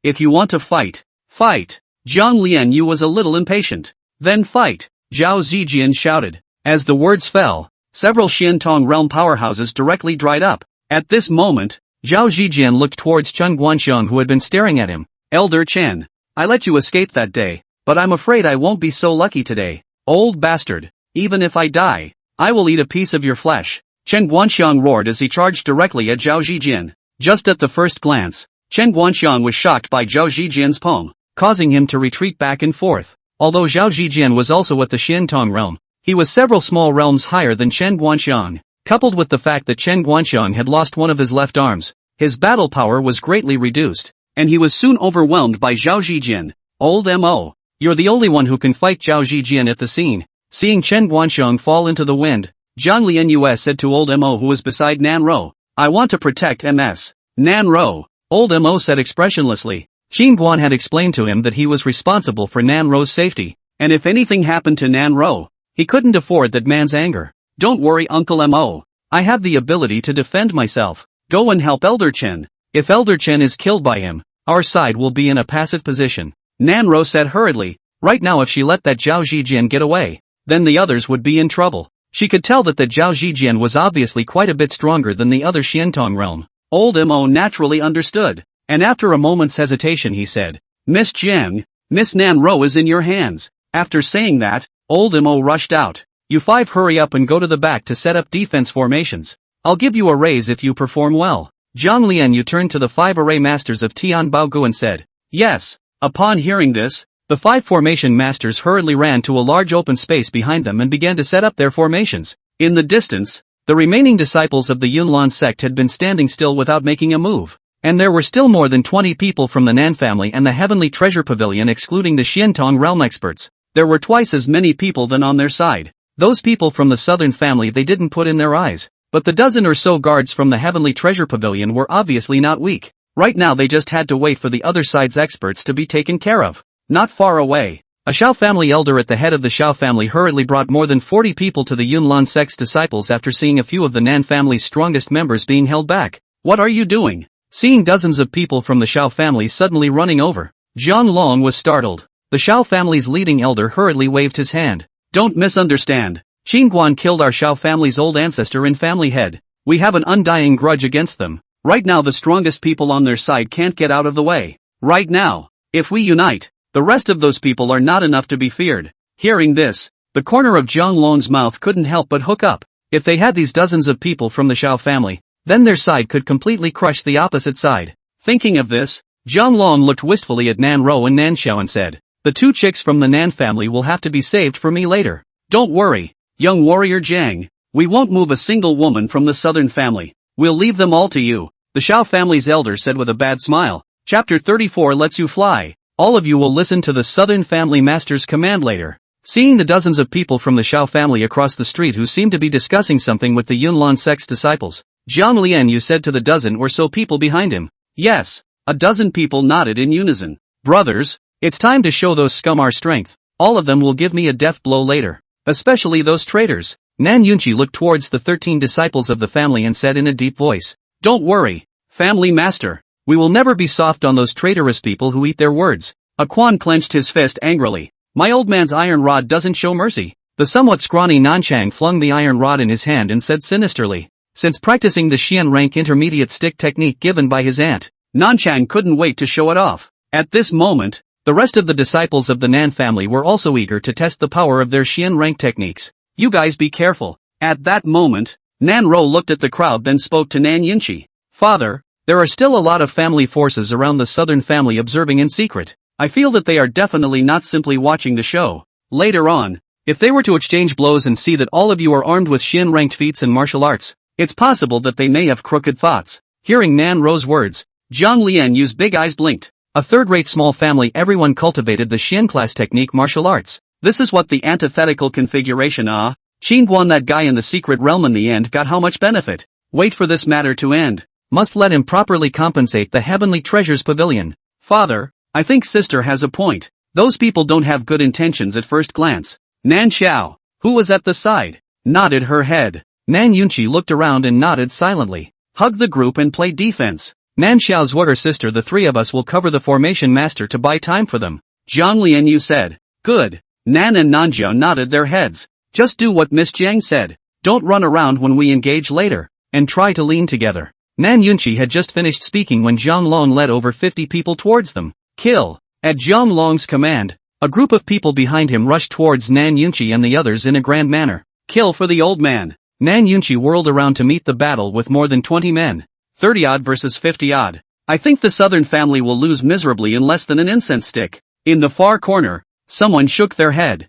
If you want to fight, fight. Zhang Lianyu was a little impatient. Then fight, Zhao Zijian shouted. As the words fell, several Xiantong realm powerhouses directly dried up. At this moment, Zhao Zijian looked towards Chen Guanxiang who had been staring at him. Elder Chen, I let you escape that day, but I'm afraid I won't be so lucky today. Old bastard, even if I die, I will eat a piece of your flesh. Chen Guanxiang roared as he charged directly at Zhao Zijian. Just at the first glance, Chen Guanxiang was shocked by Zhao Zijian's poem, causing him to retreat back and forth. Although Zhao Zijian was also at the Xiantong realm, he was several small realms higher than Chen Guanxiang. Coupled with the fact that Chen Guanxiang had lost one of his left arms, his battle power was greatly reduced, and he was soon overwhelmed by Zhao Zijian. Old Mo, you're the only one who can fight Zhao Zijian at the scene. Seeing Chen Guanxiang fall into the wind, Zhang Lianyue said to Old Mo who was beside Nan Ro, I want to protect MS. Nan Ro, Old Mo said expressionlessly. Qin Guan had explained to him that he was responsible for Nan Ro's safety, and if anything happened to Nan Ro, he couldn't afford that man's anger. Don't worry Uncle Mo, I have the ability to defend myself. Go and help Elder Chen. If Elder Chen is killed by him, our side will be in a passive position. Nan Ro said hurriedly. Right now if she let that Zhao Zijian get away, then the others would be in trouble. She could tell that the Zhao Zijian was obviously quite a bit stronger than the other Xiantong realm. Old Mo naturally understood, and after a moment's hesitation he said, Miss Jiang, Miss Nan Ro is in your hands. After saying that, Old Mo rushed out. You five hurry up and go to the back to set up defense formations. I'll give you a raise if you perform well. Zhang Lianyu turned to the 5 array masters of Tianbao Gu and said, Yes. Upon hearing this, the 5 formation masters hurriedly ran to a large open space behind them and began to set up their formations. In the distance, the remaining disciples of the Yunlan sect had been standing still without making a move, and there were still more than 20 people from the Nan family and the Heavenly Treasure Pavilion excluding the Xiantong realm experts. There were twice as many people than on their side. Those people from the southern family they didn't put in their eyes, but the dozen or so guards from the Heavenly Treasure Pavilion were obviously not weak. Right now they just had to wait for the other side's experts to be taken care of. Not far away, a Shao family elder at the head of the Shao family hurriedly brought more than 40 people to the Yunlan sect's disciples after seeing a few of the Nan family's strongest members being held back. What are you doing? Seeing dozens of people from the Shao family suddenly running over, Zhang Long was startled. The Shao family's leading elder hurriedly waved his hand. Don't misunderstand. Qin Guan killed our Shao family's old ancestor and family head. We have an undying grudge against them. Right now the strongest people on their side can't get out of the way. Right now, if we unite, the rest of those people are not enough to be feared. Hearing this, the corner of Zhang Long's mouth couldn't help but hook up. If they had these dozens of people from the Shao family, then their side could completely crush the opposite side. Thinking of this, Zhang Long looked wistfully at Nan Ro and Nan Xiao and said, The 2 chicks from the Nan family will have to be saved for me later. Don't worry, young warrior Jiang, we won't move a single woman from the southern family. We'll leave them all to you. The Shao family's elder said with a bad smile. Chapter 34 lets you fly. All of you will listen to the Southern Family Master's command later. Seeing the dozens of people from the Shao family across the street who seemed to be discussing something with the Yunlan sect's disciples, Zhang Lianyu said to the dozen or so people behind him. Yes, a dozen people nodded in unison. Brothers, it's time to show those scum our strength. All of them will give me a death blow later. Especially those traitors. Nan Yunqi looked towards the 13 disciples of the family and said in a deep voice. Don't worry, family master. We will never be soft on those traitorous people who eat their words. Quan clenched his fist angrily. My old man's iron rod doesn't show mercy. The somewhat scrawny Nanchang flung the iron rod in his hand and said sinisterly. Since practicing the Xian rank intermediate stick technique given by his aunt, Nanchang couldn't wait to show it off. At this moment, the rest of the disciples of the Nan family were also eager to test the power of their Xian rank techniques. You guys be careful. At that moment, Nan Ro looked at the crowd then spoke to Nan Yunqi. Father, there are still a lot of family forces around the southern family observing in secret. I feel that they are definitely not simply watching the show. Later on, if they were to exchange blows and see that all of you are armed with Xian-ranked feats and martial arts, it's possible that they may have crooked thoughts. Hearing Nan Ro's words, Zhang Lianyu's big eyes blinked. A third-rate small family everyone cultivated the Xian class technique martial arts. This is what the antithetical configuration Qin Guan that guy in the secret realm in the end got how much benefit. Wait for this matter to end. Must let him properly compensate the Heavenly Treasures Pavilion. Father, I think sister has a point. Those people don't have good intentions at first glance. Nan Xiao, who was at the side, nodded her head. Nan Yunqi looked around and nodded silently. Hug the group and play defense. Nan Xiao's younger sister, the 3 of us will cover the formation master to buy time for them. Jiang Lianyu said. Good. Nan and Nanjiao nodded their heads. Just do what Miss Jiang said. Don't run around when we engage later, and try to lean together. Nan Yunqi had just finished speaking when Zhang Long led over 50 people towards them. Kill. At Zhang Long's command, a group of people behind him rushed towards Nan Yunqi and the others in a grand manner. Kill for the old man. Nan Yunqi whirled around to meet the battle with more than 20 men. 30-odd versus 50-odd. I think the southern family will lose miserably in less than an incense stick. In the far corner, someone shook their head.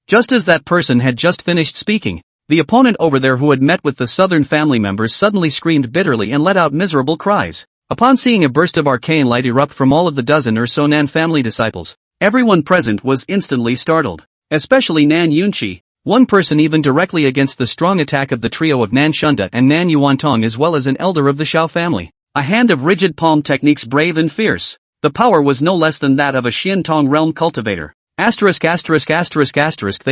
Just as that person had just finished speaking, the opponent over there who had met with the southern family members suddenly screamed bitterly and let out miserable cries. Upon seeing a burst of arcane light erupt from all of the dozen or so Nan family disciples, everyone present was instantly startled. Especially Nan Yunqi, one person even directly against the strong attack of the trio of Nan Shunda and Nan Yuantong as well as an elder of the Shao family. A hand of rigid palm techniques brave and fierce. The power was no less than that of a Xian Tong realm cultivator. They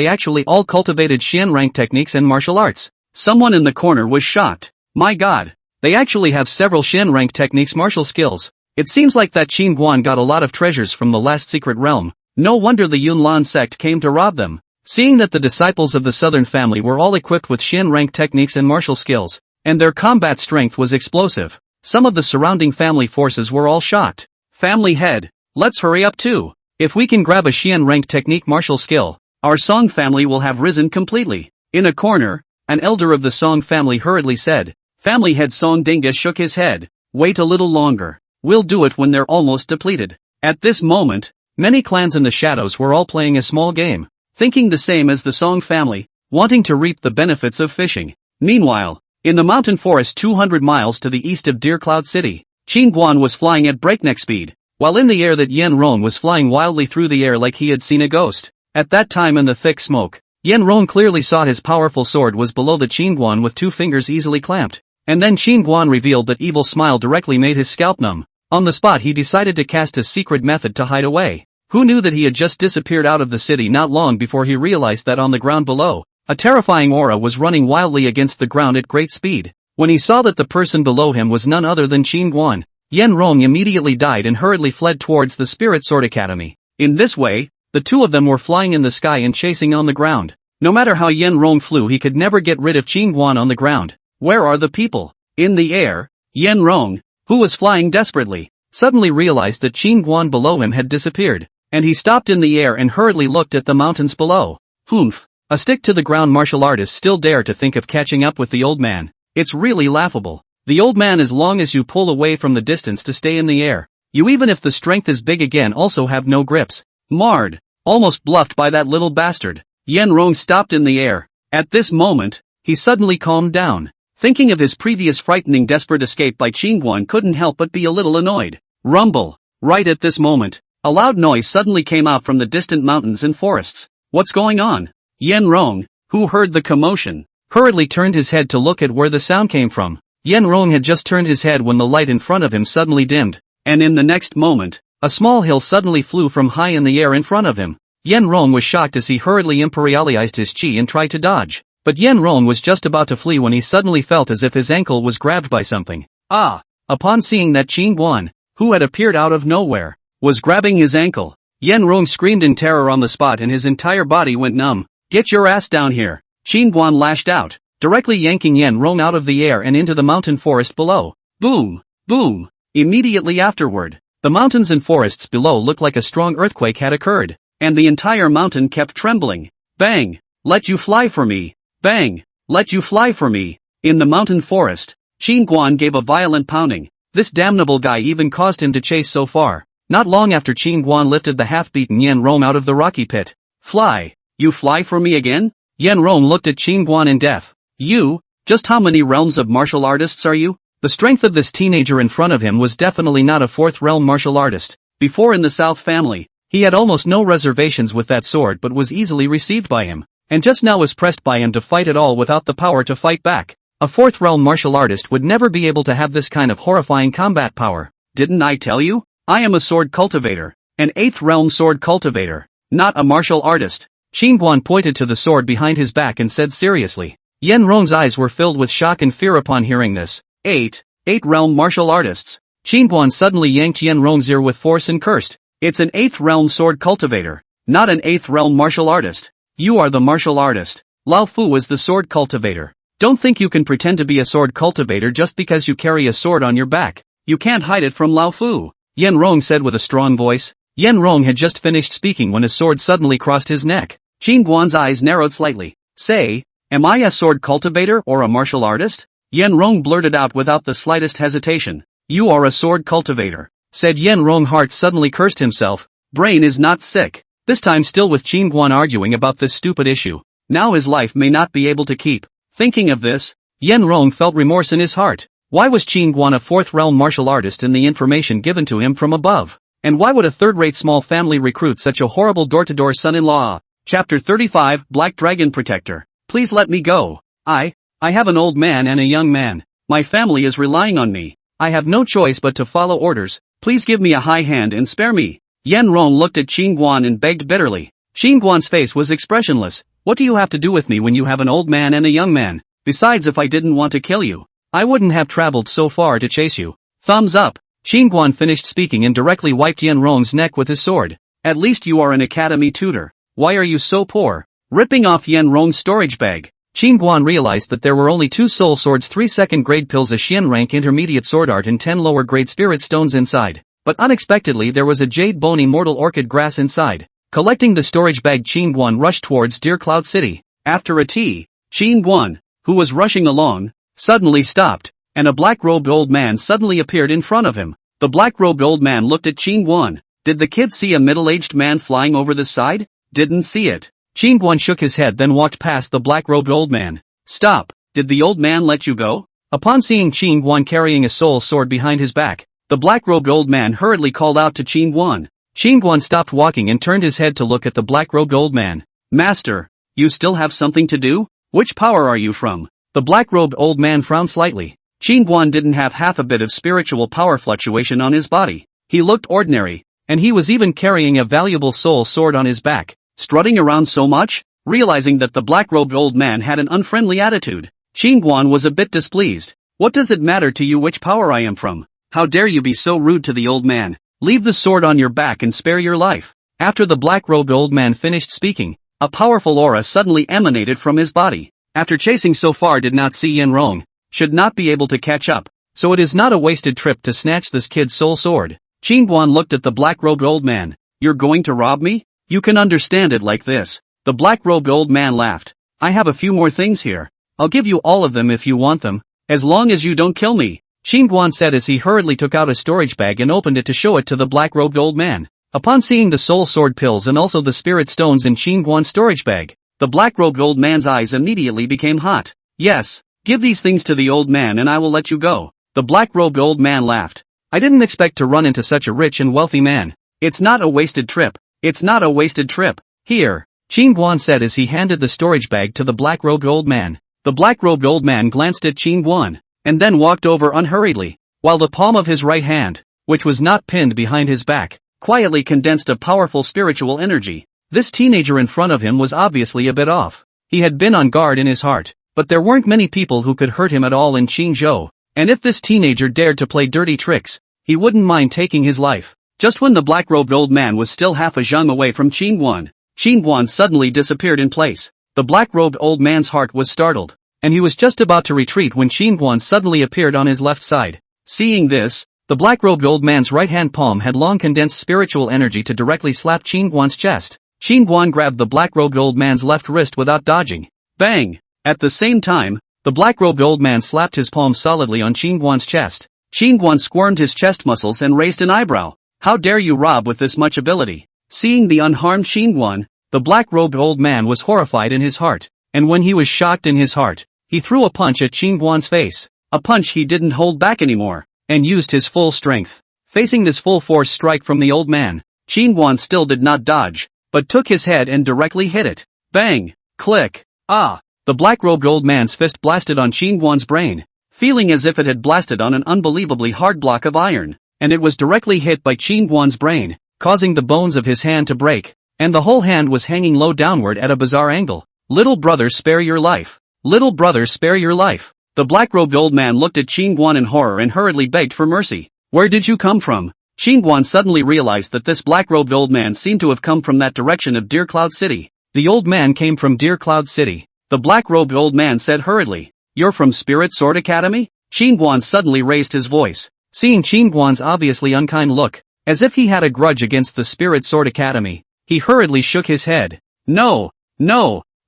actually all cultivated Xian rank techniques and martial arts. Someone in the corner was shocked. My god. They actually have several Xian rank techniques martial skills. It seems like that Qin Guan got a lot of treasures from the last secret realm. No wonder the Yunlan sect came to rob them. Seeing that the disciples of the southern family were all equipped with Xian rank techniques and martial skills, and their combat strength was explosive, some of the surrounding family forces were all shocked. Family head, let's hurry up too. If we can grab a Xian ranked technique martial skill, our Song family will have risen completely. In a corner, an elder of the Song family hurriedly said. Family head Song Dinga shook his head. Wait a little longer. We'll do it when they're almost depleted. At this moment, many clans in the shadows were all playing a small game, thinking the same as the Song family, wanting to reap the benefits of fishing. Meanwhile, in the mountain forest 200 miles to the east of Deer Cloud City, Qin Guan was flying at breakneck speed, while in the air that Yen Rong was flying wildly through the air like he had seen a ghost. At that time in the thick smoke, Yen Rong clearly saw his powerful sword was below the Qin Guan with 2 fingers easily clamped. And then Qin Guan revealed that evil smile directly made his scalp numb. On the spot he decided to cast his secret method to hide away. Who knew that he had just disappeared out of the city not long before he realized that on the ground below, a terrifying aura was running wildly against the ground at great speed. When he saw that the person below him was none other than Qin Guan, Yen Rong immediately died and hurriedly fled towards the Spirit Sword Academy. In this way, the two of them were flying in the sky and chasing on the ground. No matter how Yen Rong flew he could never get rid of Qin Guan on the ground. Where are the people? In the air, Yen Rong, who was flying desperately, suddenly realized that Qin Guan below him had disappeared, and he stopped in the air and hurriedly looked at the mountains below. Humph, a stick-to-the-ground martial artist still dare to think of catching up with the old man. It's really laughable. The old man as long as you pull away from the distance to stay in the air, you even if the strength is big again also have no grips. Marred, almost bluffed by that little bastard, Yen Rong stopped in the air. At this moment, he suddenly calmed down. Thinking of his previous frightening desperate escape by Qin Guan couldn't help but be a little annoyed. Rumble. Right at this moment, a loud noise suddenly came out from the distant mountains and forests. What's going on? Yen Rong, who heard the commotion, hurriedly turned his head to look at where the sound came from. Yen Rong had just turned his head when the light in front of him suddenly dimmed, and in the next moment, a small hill suddenly flew from high in the air in front of him. Yen Rong was shocked as he hurriedly imperialized his chi and tried to dodge. But Yen Rong was just about to flee when he suddenly felt as if his ankle was grabbed by something. Upon seeing that Qin Guan, who had appeared out of nowhere, was grabbing his ankle, Yen Rong screamed in terror on the spot and his entire body went numb. Get your ass down here! Qin Guan lashed out, directly yanking Yen Rong out of the air and into the mountain forest below. Boom! Boom! Immediately afterward, the mountains and forests below looked like a strong earthquake had occurred, and the entire mountain kept trembling. Bang! Let you fly for me! Bang! Let you fly for me! In the mountain forest, Qin Guan gave a violent pounding. This damnable guy even caused him to chase so far. Not long after Qin Guan lifted the half-beaten Yen Rong out of the rocky pit. Fly! You fly for me again? Yen Rong looked at Qin Guan in death. You? Just how many realms of martial artists are you? The strength of this teenager in front of him was definitely not a 4th realm martial artist. Before in the South family, he had almost no reservations with that sword but was easily received by him, and just now was pressed by him to fight at all without the power to fight back. A 4th realm martial artist would never be able to have this kind of horrifying combat power. Didn't I tell you? I am a sword cultivator, an 8th realm sword cultivator, not a martial artist. Qin Guan pointed to the sword behind his back and said seriously. Yen Rong's eyes were filled with shock and fear upon hearing this. 8 realm martial artists. Qin Guan suddenly yanked Yen Rong's ear with force and cursed. It's an 8th realm sword cultivator, not an 8th realm martial artist. You are the martial artist. Lao Fu was the sword cultivator. Don't think you can pretend to be a sword cultivator just because you carry a sword on your back. You can't hide it from Lao Fu, Yen Rong said with a strong voice. Yen Rong had just finished speaking when his sword suddenly crossed his neck. Qin Guan's eyes narrowed slightly. Say, am I a sword cultivator or a martial artist? Yen Rong blurted out without the slightest hesitation. You are a sword cultivator, said Yen Rong. Heart suddenly cursed himself. Brain is not sick. This time still with Qin Guan arguing about this stupid issue. Now his life may not be able to keep. Thinking of this, Yen Rong felt remorse in his heart. Why was Qin Guan a 4th realm martial artist in the information given to him from above? And why would a third-rate small family recruit such a horrible door-to-door son-in-law? Chapter 35, Black Dragon Protector. Please let me go. I have an old man and a young man. My family is relying on me. I have no choice but to follow orders. Please give me a high hand and spare me. Yen Rong looked at Qin Guan and begged bitterly. Qin Guan's face was expressionless. What do you have to do with me when you have an old man and a young man? Besides, if I didn't want to kill you, I wouldn't have traveled so far to chase you. Thumbs up. Qin Guan finished speaking and directly wiped Yen Rong's neck with his sword. At least you are an academy tutor. Why are you so poor? Ripping off Yen Rong's storage bag, Qin Guan realized that there were only 2 soul swords, 3 second-grade pills, a Xian rank intermediate sword art, and 10 lower-grade spirit stones inside. But unexpectedly there was a jade bone immortal orchid grass inside. Collecting the storage bag, Qin Guan rushed towards Deer Cloud City. After a tea, Qin Guan, who was rushing along, suddenly stopped, and a black-robed old man suddenly appeared in front of him. The black-robed old man looked at Qin Guan. Did the kid see a middle-aged man flying over the side? Didn't see it. Qin Guan shook his head, then walked past the black-robed old man. Stop, did the old man let you go? Upon seeing Qin Guan carrying a soul sword behind his back, the black-robed old man hurriedly called out to Qin Guan. Qin Guan stopped walking and turned his head to look at the black-robed old man. Master, you still have something to do? Which power are you from? The black-robed old man frowned slightly. Qin Guan didn't have half a bit of spiritual power fluctuation on his body. He looked ordinary, and he was even carrying a valuable soul sword on his back. Strutting around so much? Realizing that the black-robed old man had an unfriendly attitude, Qin Guan was a bit displeased. What does it matter to you which power I am from? How dare you be so rude to the old man? Leave the sword on your back and spare your life. After the black-robed old man finished speaking, a powerful aura suddenly emanated from his body. After chasing so far, did not see Yen Rong, should not be able to catch up, so it is not a wasted trip to snatch this kid's soul sword. Qin Guan looked at the black-robed old man. You're going to rob me? You can understand it like this. The black-robed old man laughed. I have a few more things here. I'll give you all of them if you want them, as long as you don't kill me, Qin Guan said as he hurriedly took out a storage bag and opened it to show it to the black-robed old man. Upon seeing the soul sword pills and also the spirit stones in Qin Guan's storage bag, the black-robed old man's eyes immediately became hot. Yes, give these things to the old man and I will let you go. The black-robed old man laughed. I didn't expect to run into such a rich and wealthy man. It's not a wasted trip. It's not a wasted trip. Here, Qin Guan said as he handed the storage bag to the black-robed old man. The black-robed old man glanced at Qin Guan, and then walked over unhurriedly, while the palm of his right hand, which was not pinned behind his back, quietly condensed a powerful spiritual energy. This teenager in front of him was obviously a bit off. He had been on guard in his heart, but there weren't many people who could hurt him at all in Qingzhou, and if this teenager dared to play dirty tricks, he wouldn't mind taking his life. Just when the black-robed old man was still half a zhang away from Qin Guan suddenly disappeared in place. The black-robed old man's heart was startled, and he was just about to retreat when Qin Guan suddenly appeared on his left side. Seeing this, the black-robed old man's right-hand palm had long condensed spiritual energy to directly slap Qin Guan's chest. Qin Guan grabbed the black-robed old man's left wrist without dodging. Bang! At the same time, the black-robed old man slapped his palm solidly on Qin Guan's chest. Qin Guan squirmed his chest muscles and raised an eyebrow. How dare you rob with this much ability? Seeing the unharmed Qin Guan, the black-robed old man was horrified in his heart, and when he was shocked in his heart, he threw a punch at Qin Guan's face. A punch he didn't hold back anymore, and used his full strength. Facing this full-force strike from the old man, Qin Guan still did not dodge, but took his head and directly hit it. Bang! Click! Ah! The black-robed old man's fist blasted on Qin Guan's brain, feeling as if it had blasted on an unbelievably hard block of iron, and it was directly hit by Qin Guan's brain, causing the bones of his hand to break, and the whole hand was hanging low downward at a bizarre angle. Little brother, spare your life. Little brother, spare your life. The black-robed old man looked at Qin Guan in horror and hurriedly begged for mercy. Where did you come from? Xinguan suddenly realized that this black-robed old man seemed to have come from that direction of Deer Cloud City. The old man came from Deer Cloud City. The black-robed old man said hurriedly, "You're from Spirit Sword Academy?" Xinguan suddenly raised his voice. Seeing Xinguan's obviously unkind look, as if he had a grudge against the Spirit Sword Academy, he hurriedly shook his head. No,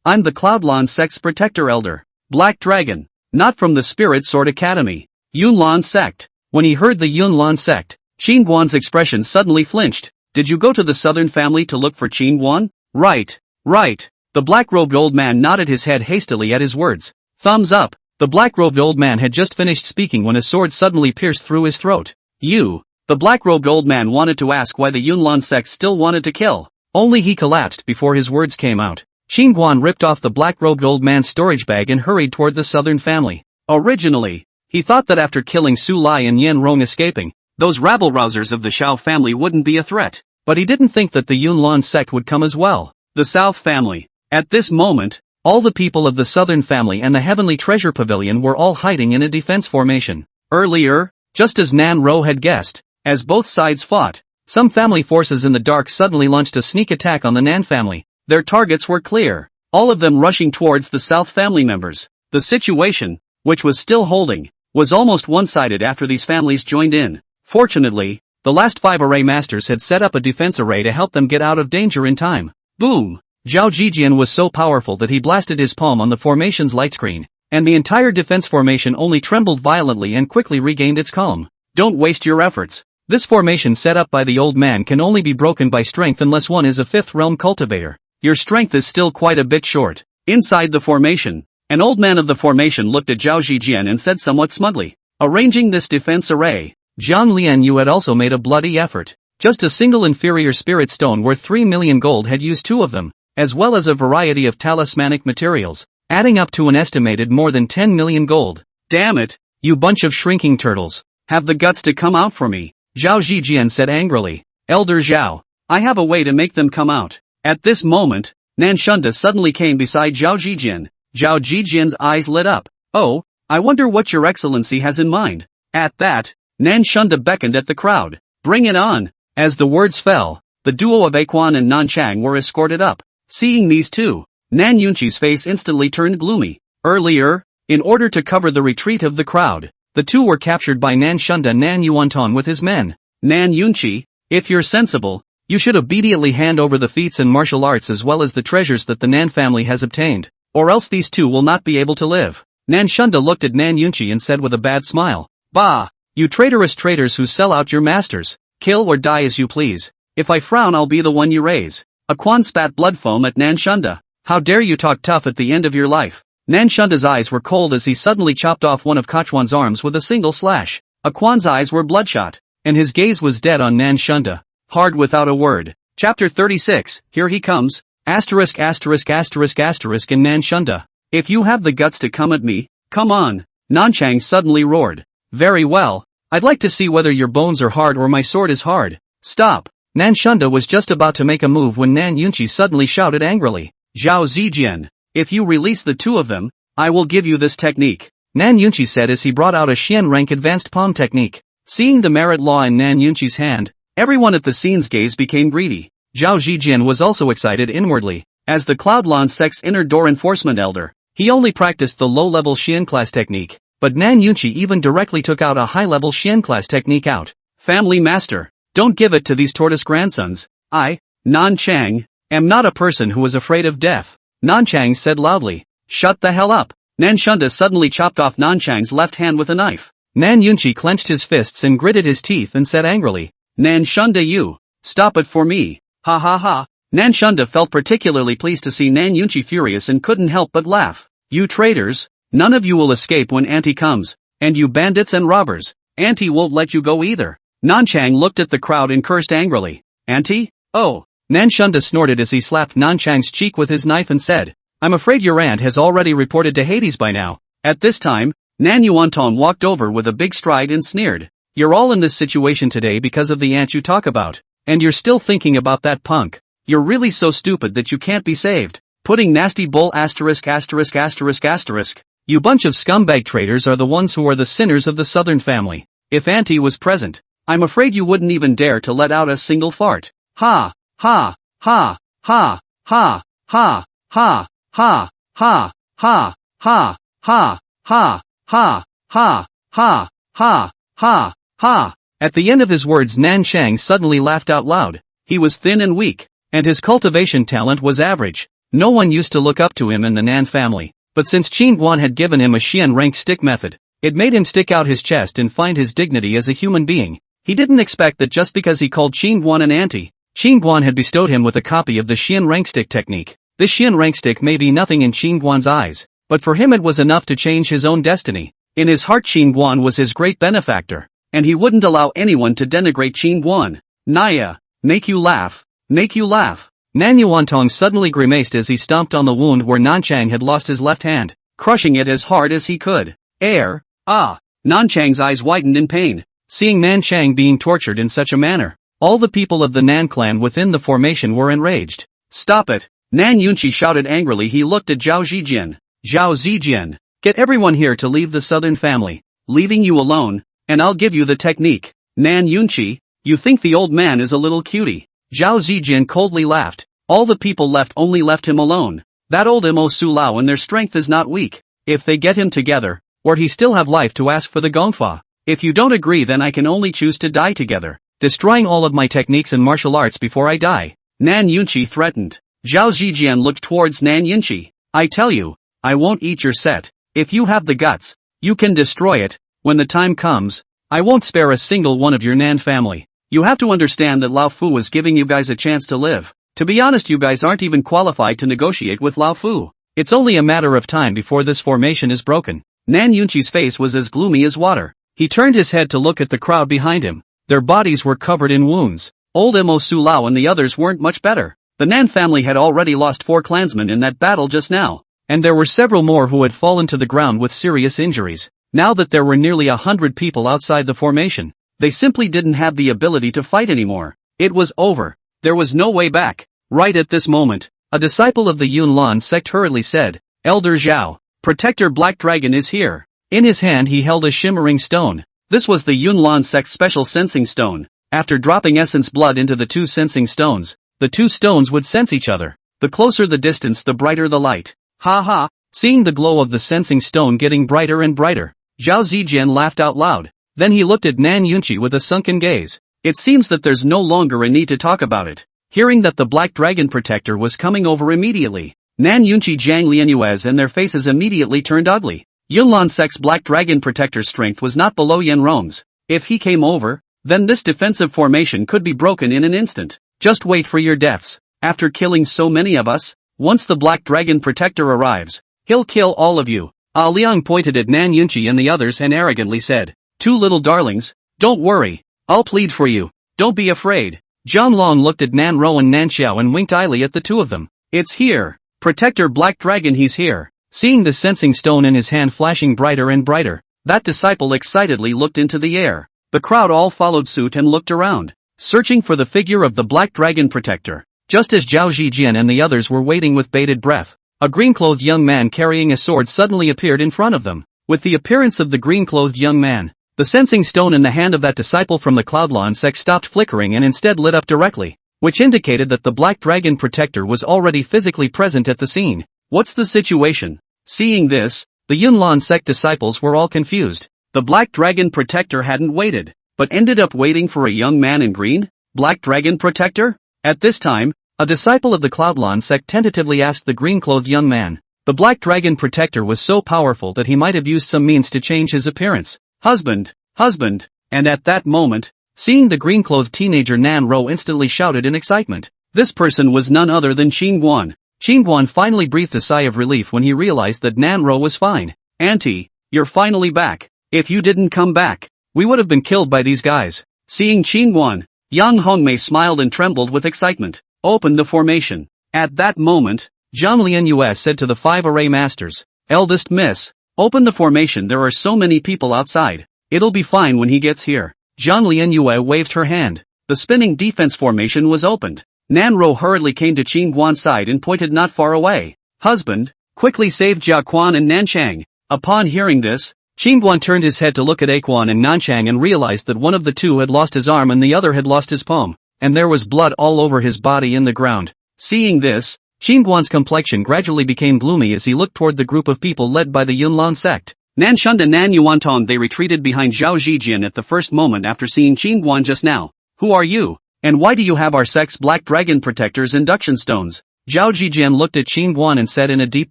I'm the Cloudlan Sect's protector elder, Black Dragon, not from the Spirit Sword Academy. Yunlan Sect. When he heard the Yunlan Sect, Xinguan's expression suddenly flinched. Did you go to the southern family to look for Xinguan? Right. The black-robed old man nodded his head hastily at his words. Thumbs up. The black-robed old man had just finished speaking when a sword suddenly pierced through his throat. The black-robed old man wanted to ask why the Yunlan sect still wanted to kill. Only he collapsed before his words came out. Xinguan ripped off the black-robed old man's storage bag and hurried toward the southern family. Originally, he thought that after killing Su Lai and Yan Rong escaping, those rabble-rousers of the Shao family wouldn't be a threat. But he didn't think that the Yunlan sect would come as well. The South family. At this moment, all the people of the Southern family and the Heavenly Treasure Pavilion were all hiding in a defense formation. Earlier, just as Nan Ro had guessed, as both sides fought, some family forces in the dark suddenly launched a sneak attack on the Nan family. Their targets were clear, all of them rushing towards the South family members. The situation, which was still holding, was almost one-sided after these families joined in. Fortunately, the last 5 array masters had set up a defense array to help them get out of danger in time. Boom! Zhao Jijian was so powerful that he blasted his palm on the formation's light screen, and the entire defense formation only trembled violently and quickly regained its calm. Don't waste your efforts. This formation set up by the old man can only be broken by strength unless one is a 5th realm cultivator. Your strength is still quite a bit short. Inside the formation, an old man of the formation looked at Zhao Jijian and said somewhat smugly, arranging this defense array, Zhang Lianyu had also made a bloody effort. Just a single inferior spirit stone worth 3 million gold had used 2 of them, as well as a variety of talismanic materials, adding up to an estimated more than 10 million gold. Damn it, you bunch of shrinking turtles. Have the guts to come out for me, Zhao Jijian said angrily. Elder Zhao, I have a way to make them come out. At this moment, Nan Shunda suddenly came beside Zhao Jijian. Zhao Jijian's eyes lit up. Oh, I wonder what your excellency has in mind. At that, Nan Shunda beckoned at the crowd. Bring it on. As the words fell, the duo of Aquan and Nan Chang were escorted up. Seeing these two, Nan Yunqi's face instantly turned gloomy. Earlier, in order to cover the retreat of the crowd, the two were captured by Nan Shunda Nan Yuanton with his men. Nan Yunqi, if you're sensible, you should immediately hand over the feats and martial arts as well as the treasures that the Nan family has obtained, or else these two will not be able to live. Nan Shunda looked at Nan Yunqi and said with a bad smile, Bah! You traitorous traitors who sell out your masters, kill or die as you please. If I frown I'll be the one you raise. Aquan spat blood foam at Nan Shunda. How dare you talk tough at the end of your life? Nan Shunda's eyes were cold as he suddenly chopped off one of Kachwan's arms with a single slash. Aquan's eyes were bloodshot, and his gaze was dead on Nan Shunda. Hard without a word. Chapter 36, here he comes. Asterisk asterisk asterisk asterisk in Nan Shunda. If you have the guts to come at me, come on. Nanchang suddenly roared. Very well. I'd like to see whether your bones are hard or my sword is hard. Stop. Nan Shunda was just about to make a move when Nan Yunqi suddenly shouted angrily. Zhao Zijian, if you release the two of them, I will give you this technique. Nan Yunqi said as he brought out a Xian rank advanced palm technique. Seeing the merit law in Nan Yunqi's hand, everyone at the scene's gaze became greedy. Zhao Zijian was also excited inwardly. As the Cloudlan sect's inner door enforcement elder, he only practiced the low-level Xian class technique, but Nan Yunqi even directly took out a high-level Xian class technique out. Family master. Don't give it to these tortoise grandsons. I, Nan Chang, am not a person who is afraid of death. Nan Chang said loudly. Shut the hell up. Nan Shunda suddenly chopped off Nan Chang's left hand with a knife. Nan Yunqi clenched his fists and gritted his teeth and said angrily. Nan Shunda you. Stop it for me. Ha ha ha. Nan Shunda felt particularly pleased to see Nan Yunqi furious and couldn't help but laugh. You traitors, none of you will escape when Auntie comes. And you bandits and robbers, Auntie won't let you go either. Nanchang looked at the crowd and cursed angrily. Auntie? Oh. Nan Shunda snorted as he slapped Nanchang's cheek with his knife and said, I'm afraid your aunt has already reported to Hades by now. At this time, Nan Yuanton walked over with a big stride and sneered. You're all in this situation today because of the aunt you talk about. And you're still thinking about that punk. You're really so stupid that you can't be saved. Putting nasty bull asterisk asterisk asterisk asterisk. You bunch of scumbag traitors are the ones who are the sinners of the Southern family. If Auntie was present, I'm afraid you wouldn't even dare to let out a single fart. Ha, ha, ha, ha, ha, ha, ha, ha, ha, ha, ha, ha, ha, ha, ha, ha, ha, ha, ha. At the end of his words, Nan Chang suddenly laughed out loud. He was thin and weak, and his cultivation talent was average. No one used to look up to him in the Nan family, but since Qin Guan had given him a Xian rank stick method, it made him stick out his chest and find his dignity as a human being. He didn't expect that just because he called Qin Guan an auntie, Qin Guan had bestowed him with a copy of the Xian rank stick technique. This Xian rank stick may be nothing in Qin Guan's eyes, but for him it was enough to change his own destiny. In his heart, Qin Guan was his great benefactor, and he wouldn't allow anyone to denigrate Qin Guan. Naya, make you laugh, make you laugh. Nan Yuantong suddenly grimaced as he stomped on the wound where Nanchang had lost his left hand, crushing it as hard as he could. Nanchang's eyes widened in pain, seeing Nanchang being tortured in such a manner. All the people of the Nan clan within the formation were enraged. Stop it! Nan Yunqi shouted angrily. He looked at Zhao Zijian. Zhao Zijian, get everyone here to leave the southern family, leaving you alone, and I'll give you the technique. Nan Yunqi, you think the old man is a little cutie? Zhao Zijian coldly laughed. All the people left only left him alone. That old Mo Su Lao and their strength is not weak. If they get him together, or he still have life to ask for the gongfa. If you don't agree, then I can only choose to die together, destroying all of my techniques and martial arts before I die. Nan Yunqi threatened. Zhao Zijian looked towards Nan Yunqi. I tell you, I won't eat your set. If you have the guts, you can destroy it. When the time comes, I won't spare a single one of your Nan family. You have to understand that Lao Fu was giving you guys a chance to live. To be honest, you guys aren't even qualified to negotiate with Lao Fu. It's only a matter of time before this formation is broken. Nan Yunqi's face was as gloomy as water. He turned his head to look at the crowd behind him. Their bodies were covered in wounds. Old Mo Su Lao and the others weren't much better. The Nan family had already lost 4 clansmen in that battle just now, and there were several more who had fallen to the ground with serious injuries. Now that there were nearly 100 people outside the formation, they simply didn't have the ability to fight anymore. It was over. There was no way back. Right at this moment, a disciple of the Yunlan sect hurriedly said, Elder Zhao, Protector Black Dragon is here. In his hand he held a shimmering stone. This was the Yunlan sect's special sensing stone. After dropping essence blood into the 2 sensing stones, the 2 stones would sense each other. The closer the distance, the brighter the light. Ha ha! Seeing the glow of the sensing stone getting brighter and brighter, Zhao Zijian laughed out loud. Then he looked at Nan Yunqi with a sunken gaze. It seems that there's no longer a need to talk about it. Hearing that the Black Dragon Protector was coming over immediately, Nan Yunqi, Zhang Lianyuez and their faces immediately turned ugly. Yunlan sect's Black Dragon Protector's strength was not below Yan Rong's. If he came over, then this defensive formation could be broken in an instant. Just wait for your deaths. After killing so many of us, once the Black Dragon Protector arrives, he'll kill all of you. Liang pointed at Nan Yunqi and the others and arrogantly said, 2 little darlings, don't worry. I'll plead for you. Don't be afraid. Zhang Long looked at Nan Ro and Nan Xiao and winked idly at the 2 of them. It's here. Protector Black Dragon, he's here. Seeing the sensing stone in his hand flashing brighter and brighter, that disciple excitedly looked into the air. The crowd all followed suit and looked around, searching for the figure of the Black Dragon Protector. Just as Zhao Zijian and the others were waiting with bated breath, a green-clothed young man carrying a sword suddenly appeared in front of them. With the appearance of the green-clothed young man, the sensing stone in the hand of that disciple from the Cloudlon sect stopped flickering and instead lit up directly, which indicated that the Black Dragon Protector was already physically present at the scene. What's the situation? Seeing this, the Yunlan sect disciples were all confused. The Black Dragon Protector hadn't waited, but ended up waiting for a young man in green? Black Dragon Protector? At this time, a disciple of the Cloudlon sect tentatively asked the green-clothed young man. The Black Dragon Protector was so powerful that he might have used some means to change his appearance. Husband, husband, and at that moment, seeing the green-clothed teenager, Nan Ro instantly shouted in excitement. This person was none other than Qin Guan. Qin Guan finally breathed a sigh of relief when he realized that Nan Ro was fine. Auntie, you're finally back. If you didn't come back, we would have been killed by these guys. Seeing Qin Guan, Yang Hongmei smiled and trembled with excitement. Open the formation. At that moment, Zhang Lianyue said to the 5 array masters, Eldest Miss, open the formation, there are so many people outside. It'll be fine when he gets here. Zhang Lianyue waved her hand. The spinning defense formation was opened. Nan Ro hurriedly came to Qin Guan's side and pointed not far away. Husband, quickly save Jia Quan and Nanchang. Upon hearing this, Qingguan turned his head to look at Aquan and Nanchang and realized that one of the two had lost his arm and the other had lost his palm, and there was blood all over his body in the ground. Seeing this, Qingguan's complexion gradually became gloomy as he looked toward the group of people led by the Yunlan sect. Nanshun and Nan Yuantong they retreated behind Zhao Zijian at the first moment after seeing Qingguan just now. Who are you? And why do you have our sect's Black Dragon Protector's induction stones? Zhao Zijian looked at Qingguan and said in a deep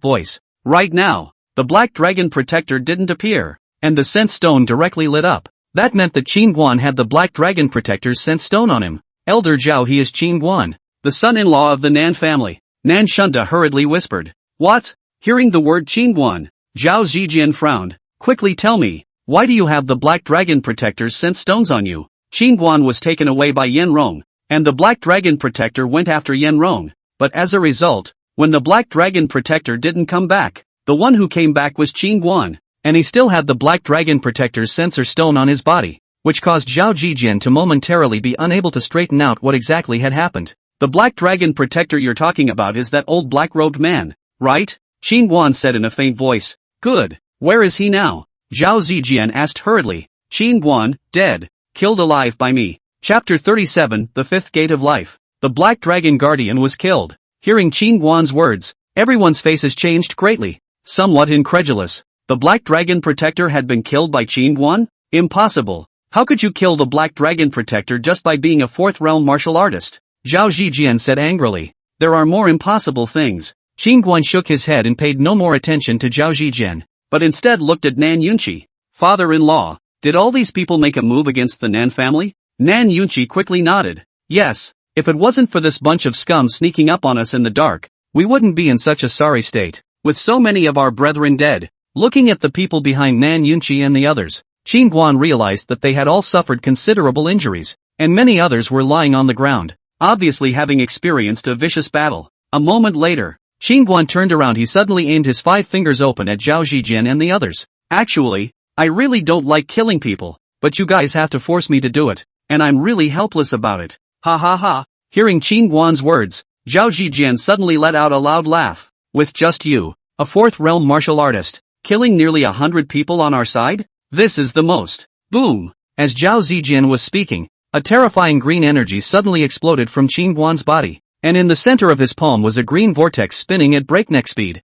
voice. Right now, the Black Dragon Protector didn't appear, and the sense stone directly lit up. That meant that Qingguan had the Black Dragon Protector's sense stone on him. Elder Zhao, he is Qingguan, the son-in-law of the Nan family. Nan Shunda hurriedly whispered. What? Hearing the word Qingguan, Zhao Zijian frowned. Quickly tell me, why do you have the Black Dragon Protector's sense stones on you? Qingguan was taken away by Yen Rong, and the Black Dragon Protector went after Yen Rong, but as a result, when the Black Dragon Protector didn't come back, the one who came back was Qingguan, and he still had the Black Dragon Protector's sensor stone on his body, which caused Zhao Zijian to momentarily be unable to straighten out what exactly had happened. The Black Dragon Protector you're talking about is that old black-robed man, right? Qingguan said in a faint voice. Good. Where is he now? Zhao Zijian asked hurriedly. Qingguan, dead. Killed alive by me. Chapter 37, The Fifth Gate of Life. The Black Dragon Guardian was killed. Hearing Qingguan's words, everyone's faces changed greatly. Somewhat incredulous. The Black Dragon Protector had been killed by Qingguan? Impossible. How could you kill the Black Dragon Protector just by being a fourth realm martial artist? Zhao Zijian said angrily. There are more impossible things. Qingguan shook his head and paid no more attention to Zhao Zijian, but instead looked at Nan Yunqi. Father-in-law, did all these people make a move against the Nan family? Nan Yunqi quickly nodded. Yes, if it wasn't for this bunch of scum sneaking up on us in the dark, we wouldn't be in such a sorry state, with so many of our brethren dead. Looking at the people behind Nan Yunqi and the others, Qingguan realized that they had all suffered considerable injuries, and many others were lying on the ground, obviously having experienced a vicious battle. A moment later, Qingguan turned around. He suddenly aimed his 5 fingers open at Zhao Zijian and the others. Actually, I really don't like killing people, but you guys have to force me to do it, and I'm really helpless about it. Ha ha ha. Hearing Qingguan's words, Zhao Zijian suddenly let out a loud laugh. With just you, a fourth realm martial artist, killing nearly 100 people on our side? This is the most. Boom. As Zhao Zijian was speaking, a terrifying green energy suddenly exploded from Qingguan's body, and in the center of his palm was a green vortex spinning at breakneck speed.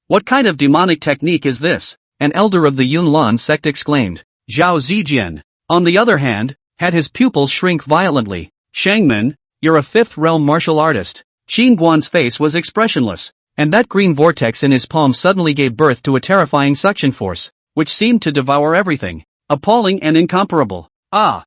What kind of demonic technique is this? An elder of the Yunlan sect exclaimed. Zhao Zijian, on the other hand, had his pupils shrink violently. Shangman, you're a fifth realm martial artist. Qingguan's face was expressionless, and that green vortex in his palm suddenly gave birth to a terrifying suction force, which seemed to devour everything. Appalling and incomparable. Zhao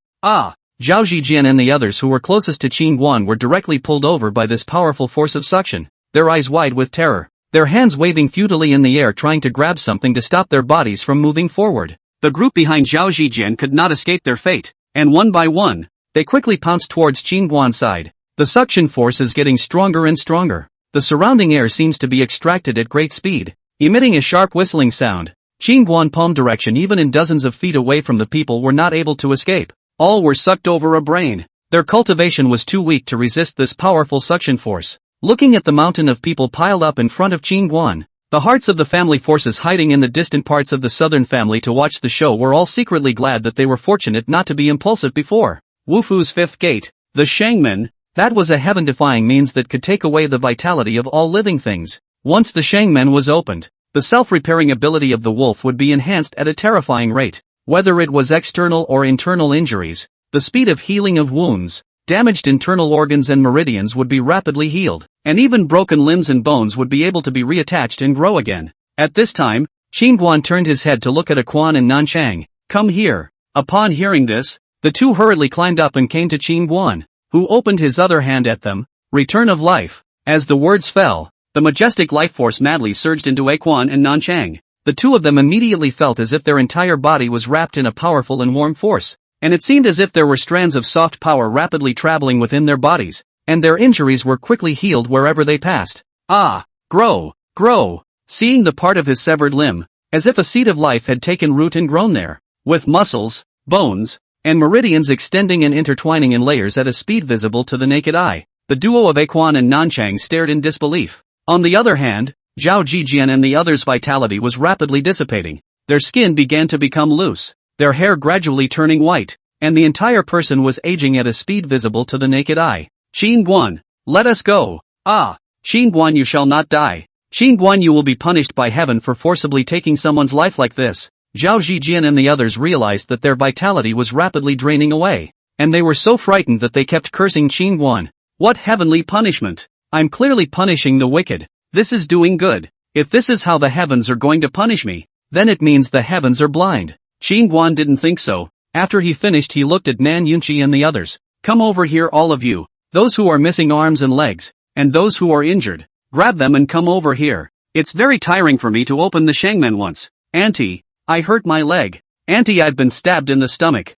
Zijian and the others who were closest to Qingguan were directly pulled over by this powerful force of suction, their eyes wide with terror, their hands waving futilely in the air trying to grab something to stop their bodies from moving forward. The group behind Zhao Zijian could not escape their fate, and one by one, they quickly pounced towards Qingguan's side. The suction force is getting stronger and stronger. The surrounding air seems to be extracted at great speed, emitting a sharp whistling sound. Qingguan palm direction even in dozens of feet away from the people were not able to escape. All were sucked over a brain. Their cultivation was too weak to resist this powerful suction force. Looking at the mountain of people piled up in front of Qingguan, the hearts of the family forces hiding in the distant parts of the southern family to watch the show were all secretly glad that they were fortunate not to be impulsive before. Wufu's fifth gate, the Shangman, that was a heaven-defying means that could take away the vitality of all living things. Once the Shangman was opened, the self-repairing ability of the wolf would be enhanced at a terrifying rate. Whether it was external or internal injuries, the speed of healing of wounds, damaged internal organs and meridians would be rapidly healed, and even broken limbs and bones would be able to be reattached and grow again. At this time, Qingguan turned his head to look at Aquan and Nanchang. Come here. Upon hearing this, the two hurriedly climbed up and came to Qingguan, who opened his other hand at them. Return of life. As the words fell, the majestic life force madly surged into Aquan and Nanchang. The two of them immediately felt as if their entire body was wrapped in a powerful and warm force, and it seemed as if there were strands of soft power rapidly traveling within their bodies, and their injuries were quickly healed wherever they passed. Grow. Seeing the part of his severed limb, as if a seed of life had taken root and grown there, with muscles, bones, and meridians extending and intertwining in layers at a speed visible to the naked eye, the duo of Aquan and Nanchang stared in disbelief. On the other hand, Zhao Zijian and the others' vitality was rapidly dissipating. their skin began to become loose, their hair gradually turning white, and the entire person was aging at a speed visible to the naked eye. Qin Guan, let us go. Ah, Qin Guan, you shall not die. Qin Guan, you will be punished by heaven for forcibly taking someone's life like this. Zhao Zijian and the others realized that their vitality was rapidly draining away, and they were so frightened that they kept cursing Qin Guan. What heavenly punishment! I'm clearly punishing the wicked. This is doing good. If this is how the heavens are going to punish me, then it means the heavens are blind. Qin Guan didn't think so. After he finished, he looked at Nan Yunqi and the others. Come over here, all of you. Those who are missing arms and legs, and those who are injured. Grab them and come over here. It's very tiring for me to open the shangmen once. Auntie, I hurt my leg. Auntie, I've been stabbed in the stomach.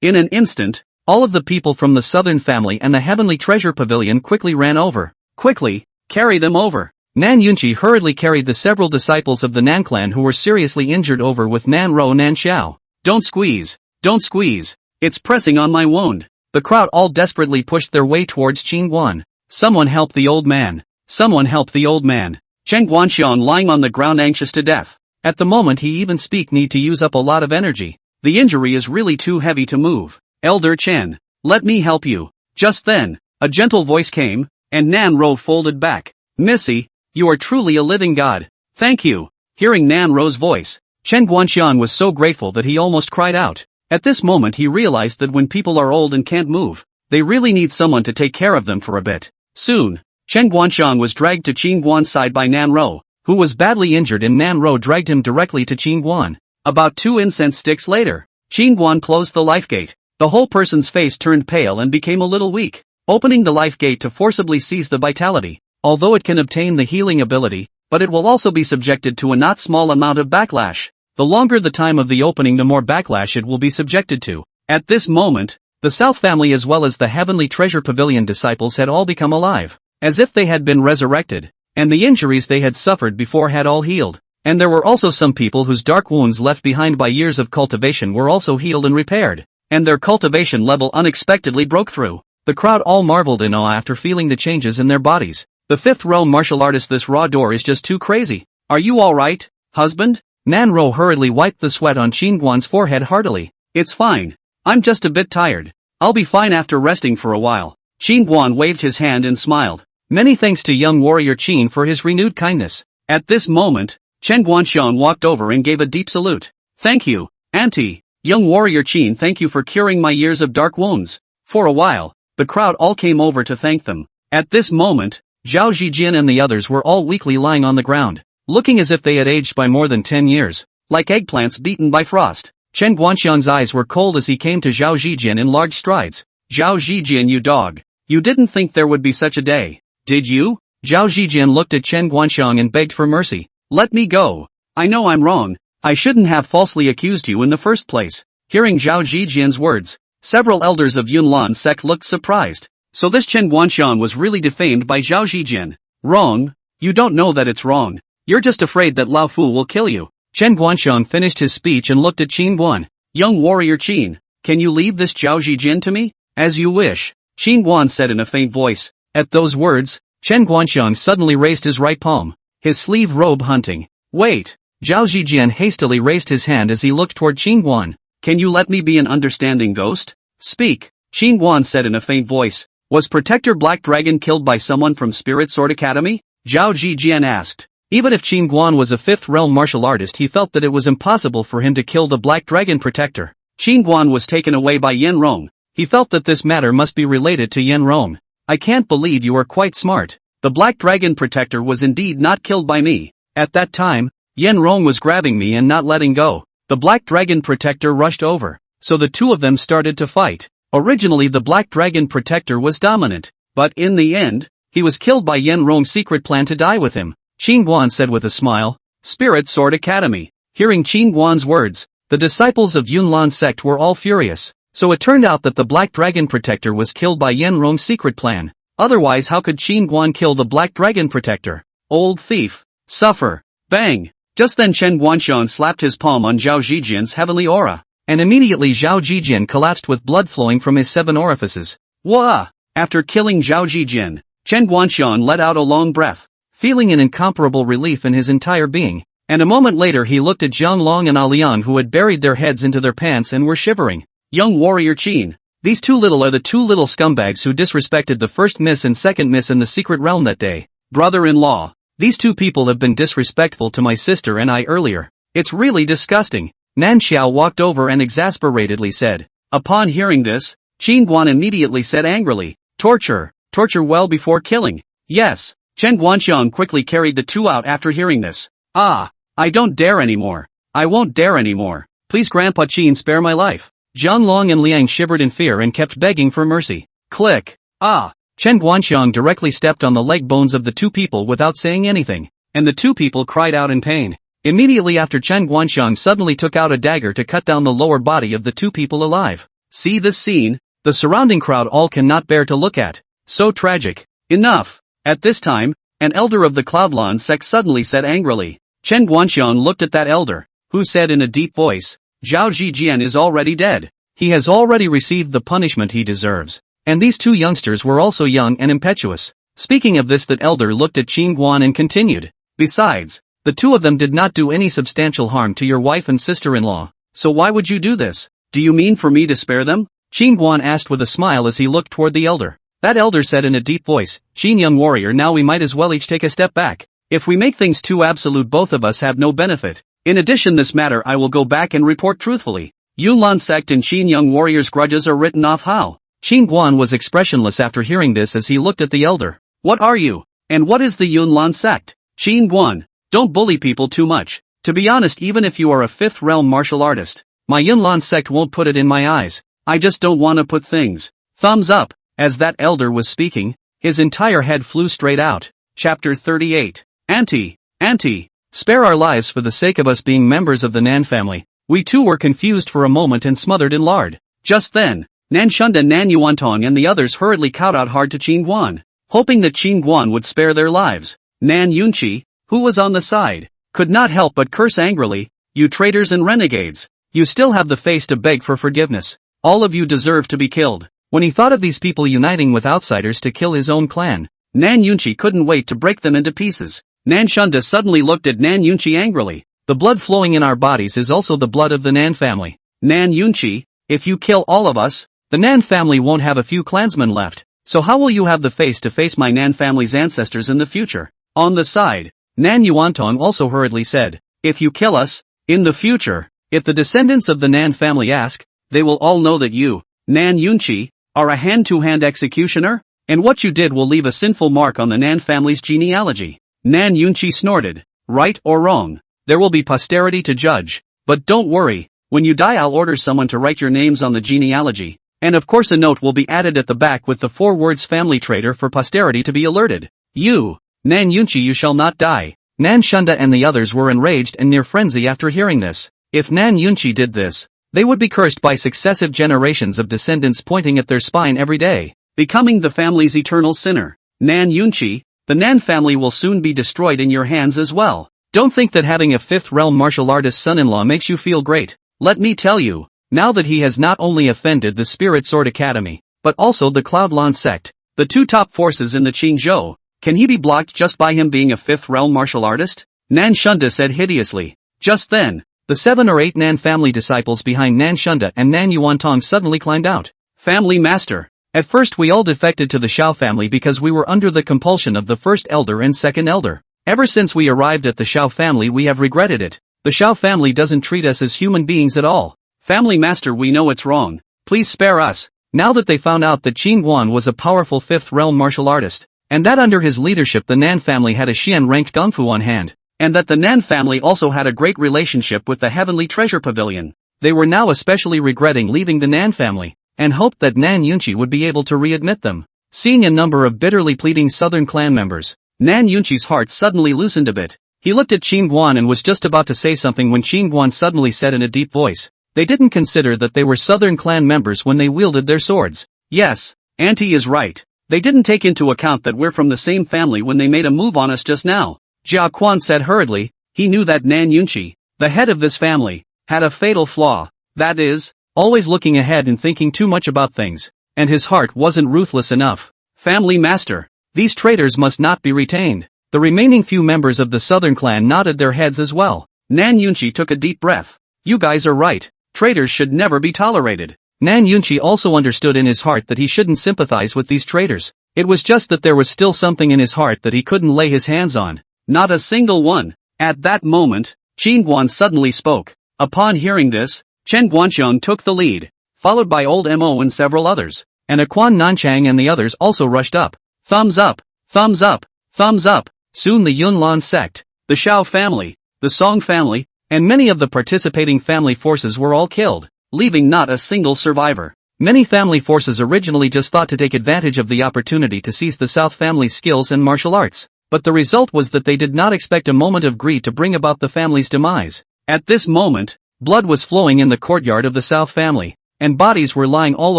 In an instant, all of the people from the southern family and the heavenly treasure pavilion quickly ran over. Quickly, carry them over. Nan Yunqi hurriedly carried the several disciples of the Nan clan who were seriously injured over with Nan Ro Nan Xiao. Don't squeeze. Don't squeeze. It's pressing on my wound. The crowd all desperately pushed their way towards Qin Guan. Someone help the old man. Someone help the old man. Chen Guanxiang lying on the ground anxious to death. At the moment he even need to use up a lot of energy. The injury is really too heavy to move. Elder Chen, let me help you. Just then, a gentle voice came, and Nan Ro folded back. Missy, you are truly a living god. Thank you. Hearing Nan Ro's voice, Chen Guanxiang was so grateful that he almost cried out. At this moment he realized that when people are old and can't move, they really need someone to take care of them for a bit. Soon, Chen Guanxiang was dragged to Qin Guan's side by Nan Ro, who was badly injured, and Nan Ro dragged him directly to Qin Guan. About 2 incense sticks later, Qin Guan closed the life gate. The whole person's face turned pale and became a little weak, opening the life gate to forcibly seize the vitality. Although it can obtain the healing ability, but it will also be subjected to a not small amount of backlash. The longer the time of the opening, the more backlash it will be subjected to. At this moment, the South family as well as the Heavenly Treasure Pavilion disciples had all become alive, as if they had been resurrected, and the injuries they had suffered before had all healed. And there were also some people whose dark wounds left behind by years of cultivation were also healed and repaired, and their cultivation level unexpectedly broke through. The crowd all marveled in awe after feeling the changes in their bodies. The fifth realm martial artist, this raw door is just too crazy. Are you alright, husband? Nan Ro hurriedly wiped the sweat on Qin Guan's forehead heartily. It's fine. I'm just a bit tired. I'll be fine after resting for a while. Qin Guan waved his hand and smiled. Many thanks to young warrior Qin for his renewed kindness. At this moment, Chen Guanxiang walked over and gave a deep salute. Thank you, auntie. Young warrior Qin, thank you for curing my years of dark wounds. For a while, the crowd all came over to thank them. At this moment, Zhao Zijian and the others were all weakly lying on the ground, looking as if they had aged by more than 10 years, like eggplants beaten by frost. Chen Guanxiang's eyes were cold as he came to Zhao Zijian in large strides. Zhao Zijian, you dog. You didn't think there would be such a day, did you? Zhao Zijian looked at Chen Guanxiang and begged for mercy. Let me go. I know I'm wrong. I shouldn't have falsely accused you in the first place. Hearing Zhao Zijian's words, several elders of Yunlan sect looked surprised. So this Chen Guanxiang was really defamed by Zhao Zijian. Wrong? You don't know that it's wrong. You're just afraid that Lao Fu will kill you. Chen Guanxiang finished his speech and looked at Qin Guan. Young warrior Qin, can you leave this Zhao Zijian to me? As you wish, Qin Guan said in a faint voice. At those words, Chen Guanxiang suddenly raised his right palm, his sleeve robe hunting. Wait! Zhao Zijian hastily raised his hand as he looked toward Qin Guan. Can you let me be an understanding ghost? Speak, Qin Guan said in a faint voice. Was Protector Black Dragon killed by someone from Spirit Sword Academy? Zhao Zijian asked. Even if Qin Guan was a fifth realm martial artist, he felt that it was impossible for him to kill the Black Dragon Protector. Qin Guan was taken away by Yen Rong. He felt that this matter must be related to Yen Rong. I can't believe you are quite smart. The Black Dragon Protector was indeed not killed by me. At that time, Yen Rong was grabbing me and not letting go. The Black Dragon Protector rushed over, so the two of them started to fight. Originally the Black Dragon Protector was dominant, but in the end, he was killed by Yen Rong's secret plan to die with him. Qin Guan said with a smile. Spirit Sword Academy. Hearing Qin Guan's words, the disciples of Yunlan sect were all furious. So it turned out that the Black Dragon Protector was killed by Yen Rong's secret plan. Otherwise how could Qin Guan kill the Black Dragon Protector? Old thief. Suffer. Bang. Just then Chen Guanxiang slapped his palm on Zhao Zijian's heavenly aura, and immediately Zhao Zijian collapsed with blood flowing from his 7 orifices. Wah! After killing Zhao Zijian, Chen Guanxiang let out a long breath, feeling an incomparable relief in his entire being. And a moment later he looked at Jiang Long and Alian, who had buried their heads into their pants and were shivering. Young warrior Qin. These two little are the two little scumbags who disrespected the first miss and second miss in the secret realm that day. Brother-in-law. These two people have been disrespectful to my sister and I earlier. It's really disgusting. Nan Xiao walked over and exasperatedly said. Upon hearing this, Qin Guan immediately said angrily, torture, torture well before killing. Yes. Chen Guanxiang quickly carried the two out after hearing this. Ah, I don't dare anymore. I won't dare anymore. Please Grandpa Qin, spare my life. Jiang Long and Liang shivered in fear and kept begging for mercy. Click. Ah. Chen Guanxiang directly stepped on the leg bones of the two people without saying anything, and the two people cried out in pain. Immediately after, Chen Guanxiang suddenly took out a dagger to cut down the lower body of the two people alive. See this scene? The surrounding crowd all cannot bear to look at. So tragic. Enough. At this time, an elder of the Cloudland sect suddenly said angrily. Chen Guanxiang looked at that elder, who said in a deep voice, Zhao Zijian is already dead. He has already received the punishment he deserves. And these two youngsters were also young and impetuous. Speaking of this, that elder looked at Qin Guan and continued. Besides, the two of them did not do any substantial harm to your wife and sister-in-law. So why would you do this? Do you mean for me to spare them? Qin Guan asked with a smile as he looked toward the elder. That elder said in a deep voice, Qin young warrior, now we might as well each take a step back. If we make things too absolute, both of us have no benefit. In addition, this matter I will go back and report truthfully. Yunlan sect and Qin young warrior's grudges are written off. How? Qin Guan was expressionless after hearing this as he looked at the elder. What are you? And what is the Yunlan sect? Qin Guan. Don't bully people too much. To be honest, even if you are a fifth realm martial artist, my Yunlan sect won't put it in my eyes. I just don't want to put things. Thumbs up. As that elder was speaking, his entire head flew straight out. Chapter 38. Auntie, spare our lives for the sake of us being members of the Nan family. We too were confused for a moment and smothered in lard. Just then, Nan Shunda, Nan Yuantong and the others hurriedly cowed out hard to Qin Guan, hoping that Qin Guan would spare their lives. Nan Yunqi, who was on the side, could not help but curse angrily, you traitors and renegades. You still have the face to beg for forgiveness. All of you deserve to be killed. When he thought of these people uniting with outsiders to kill his own clan, Nan Yunqi couldn't wait to break them into pieces. Nan Shunda suddenly looked at Nan Yunqi angrily. The blood flowing in our bodies is also the blood of the Nan family. Nan Yunqi, if you kill all of us, the Nan family won't have a few clansmen left. So how will you have the face to face my Nan family's ancestors in the future? On the side, Nan Yuantong also hurriedly said, if you kill us, in the future, if the descendants of the Nan family ask, they will all know that you, Nan Yunqi, are a hand-to-hand executioner, and what you did will leave a sinful mark on the Nan family's genealogy. Nan Yunqi snorted. Right or wrong, there will be posterity to judge. But don't worry, when you die I'll order someone to write your names on the genealogy. And of course a note will be added at the back with the 4 words family traitor for posterity to be alerted. You, Nan Yunqi, you shall not die. Nan Shunda and the others were enraged and near frenzy after hearing this. If Nan Yunqi did this, they would be cursed by successive generations of descendants pointing at their spine every day, becoming the family's eternal sinner. Nan Yunqi, the Nan family will soon be destroyed in your hands as well. Don't think that having a fifth realm martial artist son-in-law makes you feel great. Let me tell you, now that he has not only offended the Spirit Sword Academy, but also the Cloudland sect, the 2 top forces in the Qingzhou, can he be blocked just by him being a fifth realm martial artist? Nan Shunda said hideously. Just then, the 7 or 8 Nan family disciples behind Nan Shunda and Nan Yuantong suddenly climbed out. Family master. At first we all defected to the Shao family because we were under the compulsion of the first elder and second elder. Ever since we arrived at the Shao family we have regretted it. The Shao family doesn't treat us as human beings at all. Family master, we know it's wrong. Please spare us. Now that they found out that Qin Guan was a powerful fifth realm martial artist, and that under his leadership the Nan family had a Xian-ranked Gongfu on hand, and that the Nan family also had a great relationship with the Heavenly Treasure Pavilion, they were now especially regretting leaving the Nan family, and hoped that Nan Yunqi would be able to readmit them. Seeing a number of bitterly pleading southern clan members, Nan Yunqi's heart suddenly loosened a bit. He looked at Qin Guan and was just about to say something when Qin Guan suddenly said in a deep voice, they didn't consider that they were southern clan members when they wielded their swords. Yes, Auntie is right. They didn't take into account that we're from the same family when they made a move on us just now. Jia Quan said hurriedly. He knew that Nan Yunqi, the head of this family, had a fatal flaw. That is, always looking ahead and thinking too much about things. And his heart wasn't ruthless enough. Family master, these traitors must not be retained. The remaining few members of the southern clan nodded their heads as well. Nan Yunchi took a deep breath. You guys are right. Traitors should never be tolerated. Nan Yunchi also understood in his heart that he shouldn't sympathize with these traitors. It was just that there was still something in his heart that he couldn't lay his hands on. Not a single one. At that moment, Qin Guan suddenly spoke. Upon hearing this, Chen Guanxiong took the lead, followed by old Mo and several others, and Quan Nanchang and the others also rushed up. Thumbs up, thumbs up, thumbs up. Soon the Yunlan sect, the Shao family, the Song family, and many of the participating family forces were all killed, leaving not a single survivor. Many family forces originally just thought to take advantage of the opportunity to seize the South family's skills and martial arts, but the result was that they did not expect a moment of greed to bring about the family's demise. At this moment, blood was flowing in the courtyard of the South family, and bodies were lying all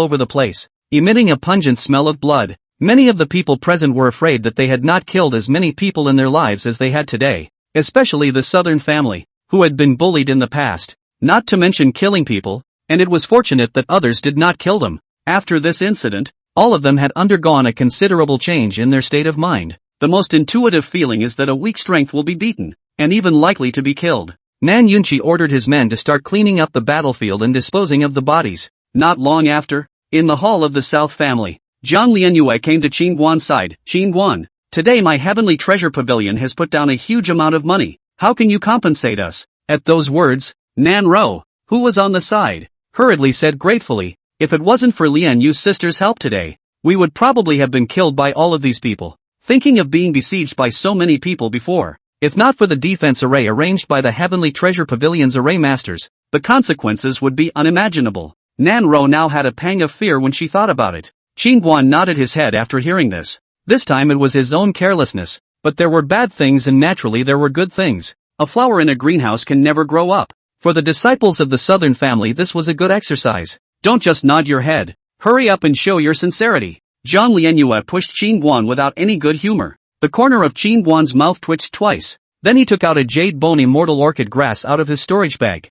over the place, emitting a pungent smell of blood. Many of the people present were afraid that they had not killed as many people in their lives as they had today, especially the Southern family, who had been bullied in the past, not to mention killing people, and it was fortunate that others did not kill them. After this incident, all of them had undergone a considerable change in their state of mind. The most intuitive feeling is that a weak strength will be beaten, and even likely to be killed. Nan Yunchi ordered his men to start cleaning up the battlefield and disposing of the bodies. Not long after, in the hall of the South family, Zhang Lianyue came to Qin Guan's side. Qin Guan, today my heavenly treasure pavilion has put down a huge amount of money. How can you compensate us? At those words, Nan Ro, who was on the side, hurriedly said gratefully, if it wasn't for Lian Yu's sister's help today, we would probably have been killed by all of these people. Thinking of being besieged by so many people before, if not for the defense array arranged by the Heavenly Treasure Pavilion's array masters, the consequences would be unimaginable. Nan Ro now had a pang of fear when she thought about it. Qin Guan nodded his head after hearing this. This time it was his own carelessness, but there were bad things and naturally there were good things. A flower in a greenhouse can never grow up. For the disciples of the Southern family this was a good exercise. Don't just nod your head. Hurry up and show your sincerity. Zhang Lianyue pushed Qin Guan without any good humor. The corner of Qin Guan's mouth twitched twice. Then he took out a jade bone immortal orchid grass out of his storage bag.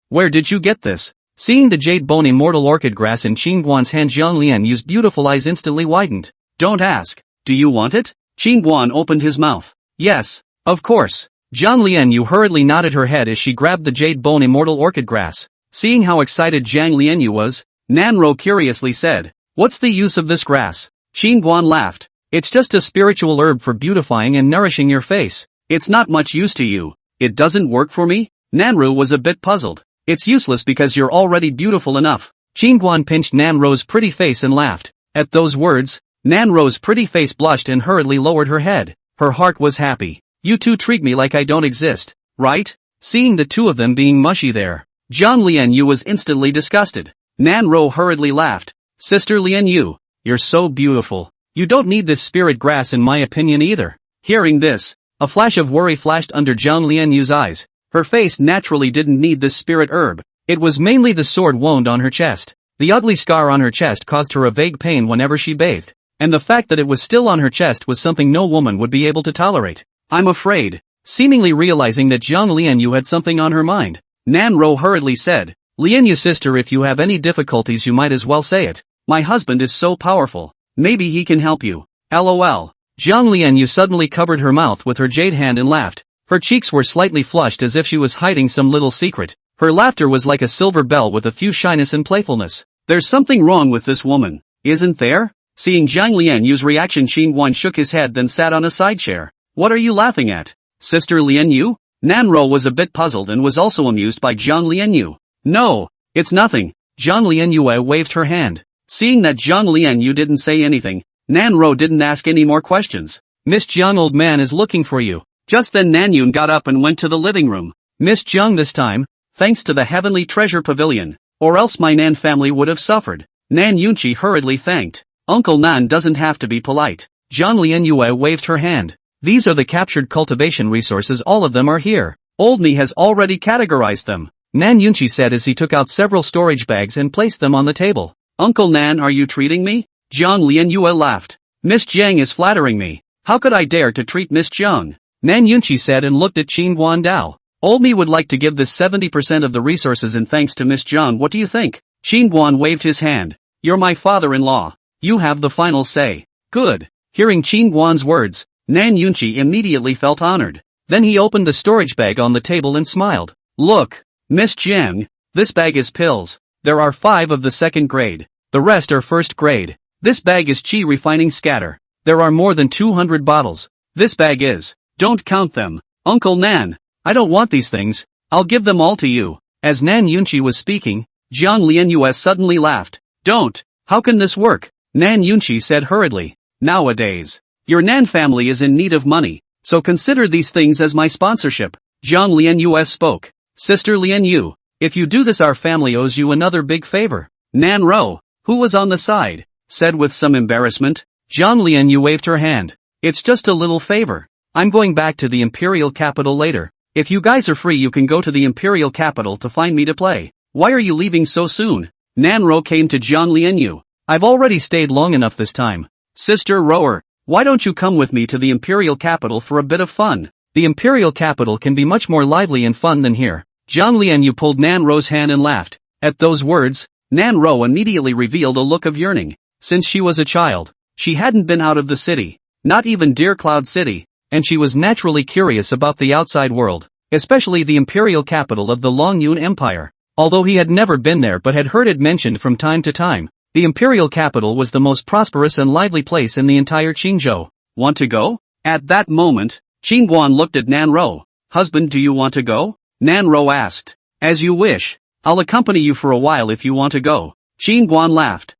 Where did you get this? Seeing the jade bone immortal orchid grass in Qin Guan's hand, Zhang Lianyue's beautiful eyes instantly widened. Don't ask. Do you want it? Qin Guan opened his mouth. Yes, of course. Zhang Lianyu hurriedly nodded her head as she grabbed the jade bone immortal orchid grass. Seeing how excited Zhang Lianyu was, Nan Ro curiously said, what's the use of this grass? Qin Guan laughed. It's just a spiritual herb for beautifying and nourishing your face. It's not much use to you. It doesn't work for me? Nanru was a bit puzzled. It's useless because you're already beautiful enough. Qin Guan pinched Nan Ro's pretty face and laughed. At those words, Nan Ro's pretty face blushed and hurriedly lowered her head. Her heart was happy. You two treat me like I don't exist, right? Seeing the two of them being mushy there, Zhang Lianyu was instantly disgusted. Nan Ro hurriedly laughed. Sister Lianyu, you're so beautiful. You don't need this spirit grass in my opinion either. Hearing this, a flash of worry flashed under Zhang Lianyu's eyes. Her face naturally didn't need this spirit herb. It was mainly the sword wound on her chest. The ugly scar on her chest caused her a vague pain whenever she bathed, and the fact that it was still on her chest was something no woman would be able to tolerate. I'm afraid. Seemingly realizing that Zhang Lianyu had something on her mind, Nan Ro hurriedly said, Lianyu sister, if you have any difficulties you might as well say it. My husband is so powerful. Maybe he can help you. LOL. Zhang Lianyu suddenly covered her mouth with her jade hand and laughed. Her cheeks were slightly flushed as if she was hiding some little secret. Her laughter was like a silver bell with a few shyness and playfulness. There's something wrong with this woman, isn't there? Seeing Zhang Lianyu's reaction, Qin Guan shook his head then sat on a side chair. What are you laughing at? Sister Lianyu? Nan Ro was a bit puzzled and was also amused by Zhang Lianyu. No, it's nothing. Zhang Lianyu waved her hand. Seeing that Zhang Lianyu didn't say anything, Nan Ro didn't ask any more questions. Miss Jiang, old man is looking for you. Just then Nan Yun got up and went to the living room. Miss Jiang this time, thanks to the Heavenly Treasure Pavilion, or else my Nan family would have suffered. Nan Yunchi hurriedly thanked. Uncle Nan doesn't have to be polite. Zhang Lianyue waved her hand. These are the captured cultivation resources, all of them are here. Old me has already categorized them. Nan Yunchi said as he took out several storage bags and placed them on the table. Uncle Nan, are you treating me? Zhang Lianyue laughed. Miss Jiang is flattering me. How could I dare to treat Miss Jiang? Nan Yunchi said and looked at Qin Guan Dao. Old me would like to give this 70% of the resources in thanks to Miss Jiang. What do you think? Qin Guan waved his hand. You're my father-in-law. You have the final say. Good. Hearing Qin Guan's words, Nan Yunchi immediately felt honored. Then he opened the storage bag on the table and smiled. Look, Miss Jiang, this bag is pills. There are 5 of the 2nd grade. The rest are 1st grade. This bag is chi refining scatter. There are more than 200 bottles. This bag is. Don't count them. Uncle Nan, I don't want these things. I'll give them all to you. As Nan Yunchi was speaking, Jiang Lianyue suddenly laughed. Don't. How can this work? Nan Yunchi said hurriedly. Nowadays, your Nan family is in need of money, so consider these things as my sponsorship. Jiang Lianyue spoke. Sister Lianyu, if you do this, our family owes you another big favor. Nan Ro, who was on the side, said with some embarrassment. Jiang Lianyu waved her hand. It's just a little favor. I'm going back to the imperial capital later. If you guys are free, you can go to the imperial capital to find me to play. Why are you leaving so soon? Nan Ro came to Jiang Lianyu. I've already stayed long enough this time. Sister Rower, why don't you come with me to the imperial capital for a bit of fun? The imperial capital can be much more lively and fun than here. Jiang Lianyu pulled Nan Ro's hand and laughed. At those words, Nan Ro immediately revealed a look of yearning. Since she was a child, she hadn't been out of the city, not even Deer Cloud City, and she was naturally curious about the outside world, especially the imperial capital of the Longyun Empire. Although he had never been there but had heard it mentioned from time to time, the imperial capital was the most prosperous and lively place in the entire Qingzhou. Want to go? At that moment, Qingguan looked at Nan Ro. Husband, do you want to go? Nan Ro asked. As you wish. I'll accompany you for a while if you want to go. Qingguan laughed.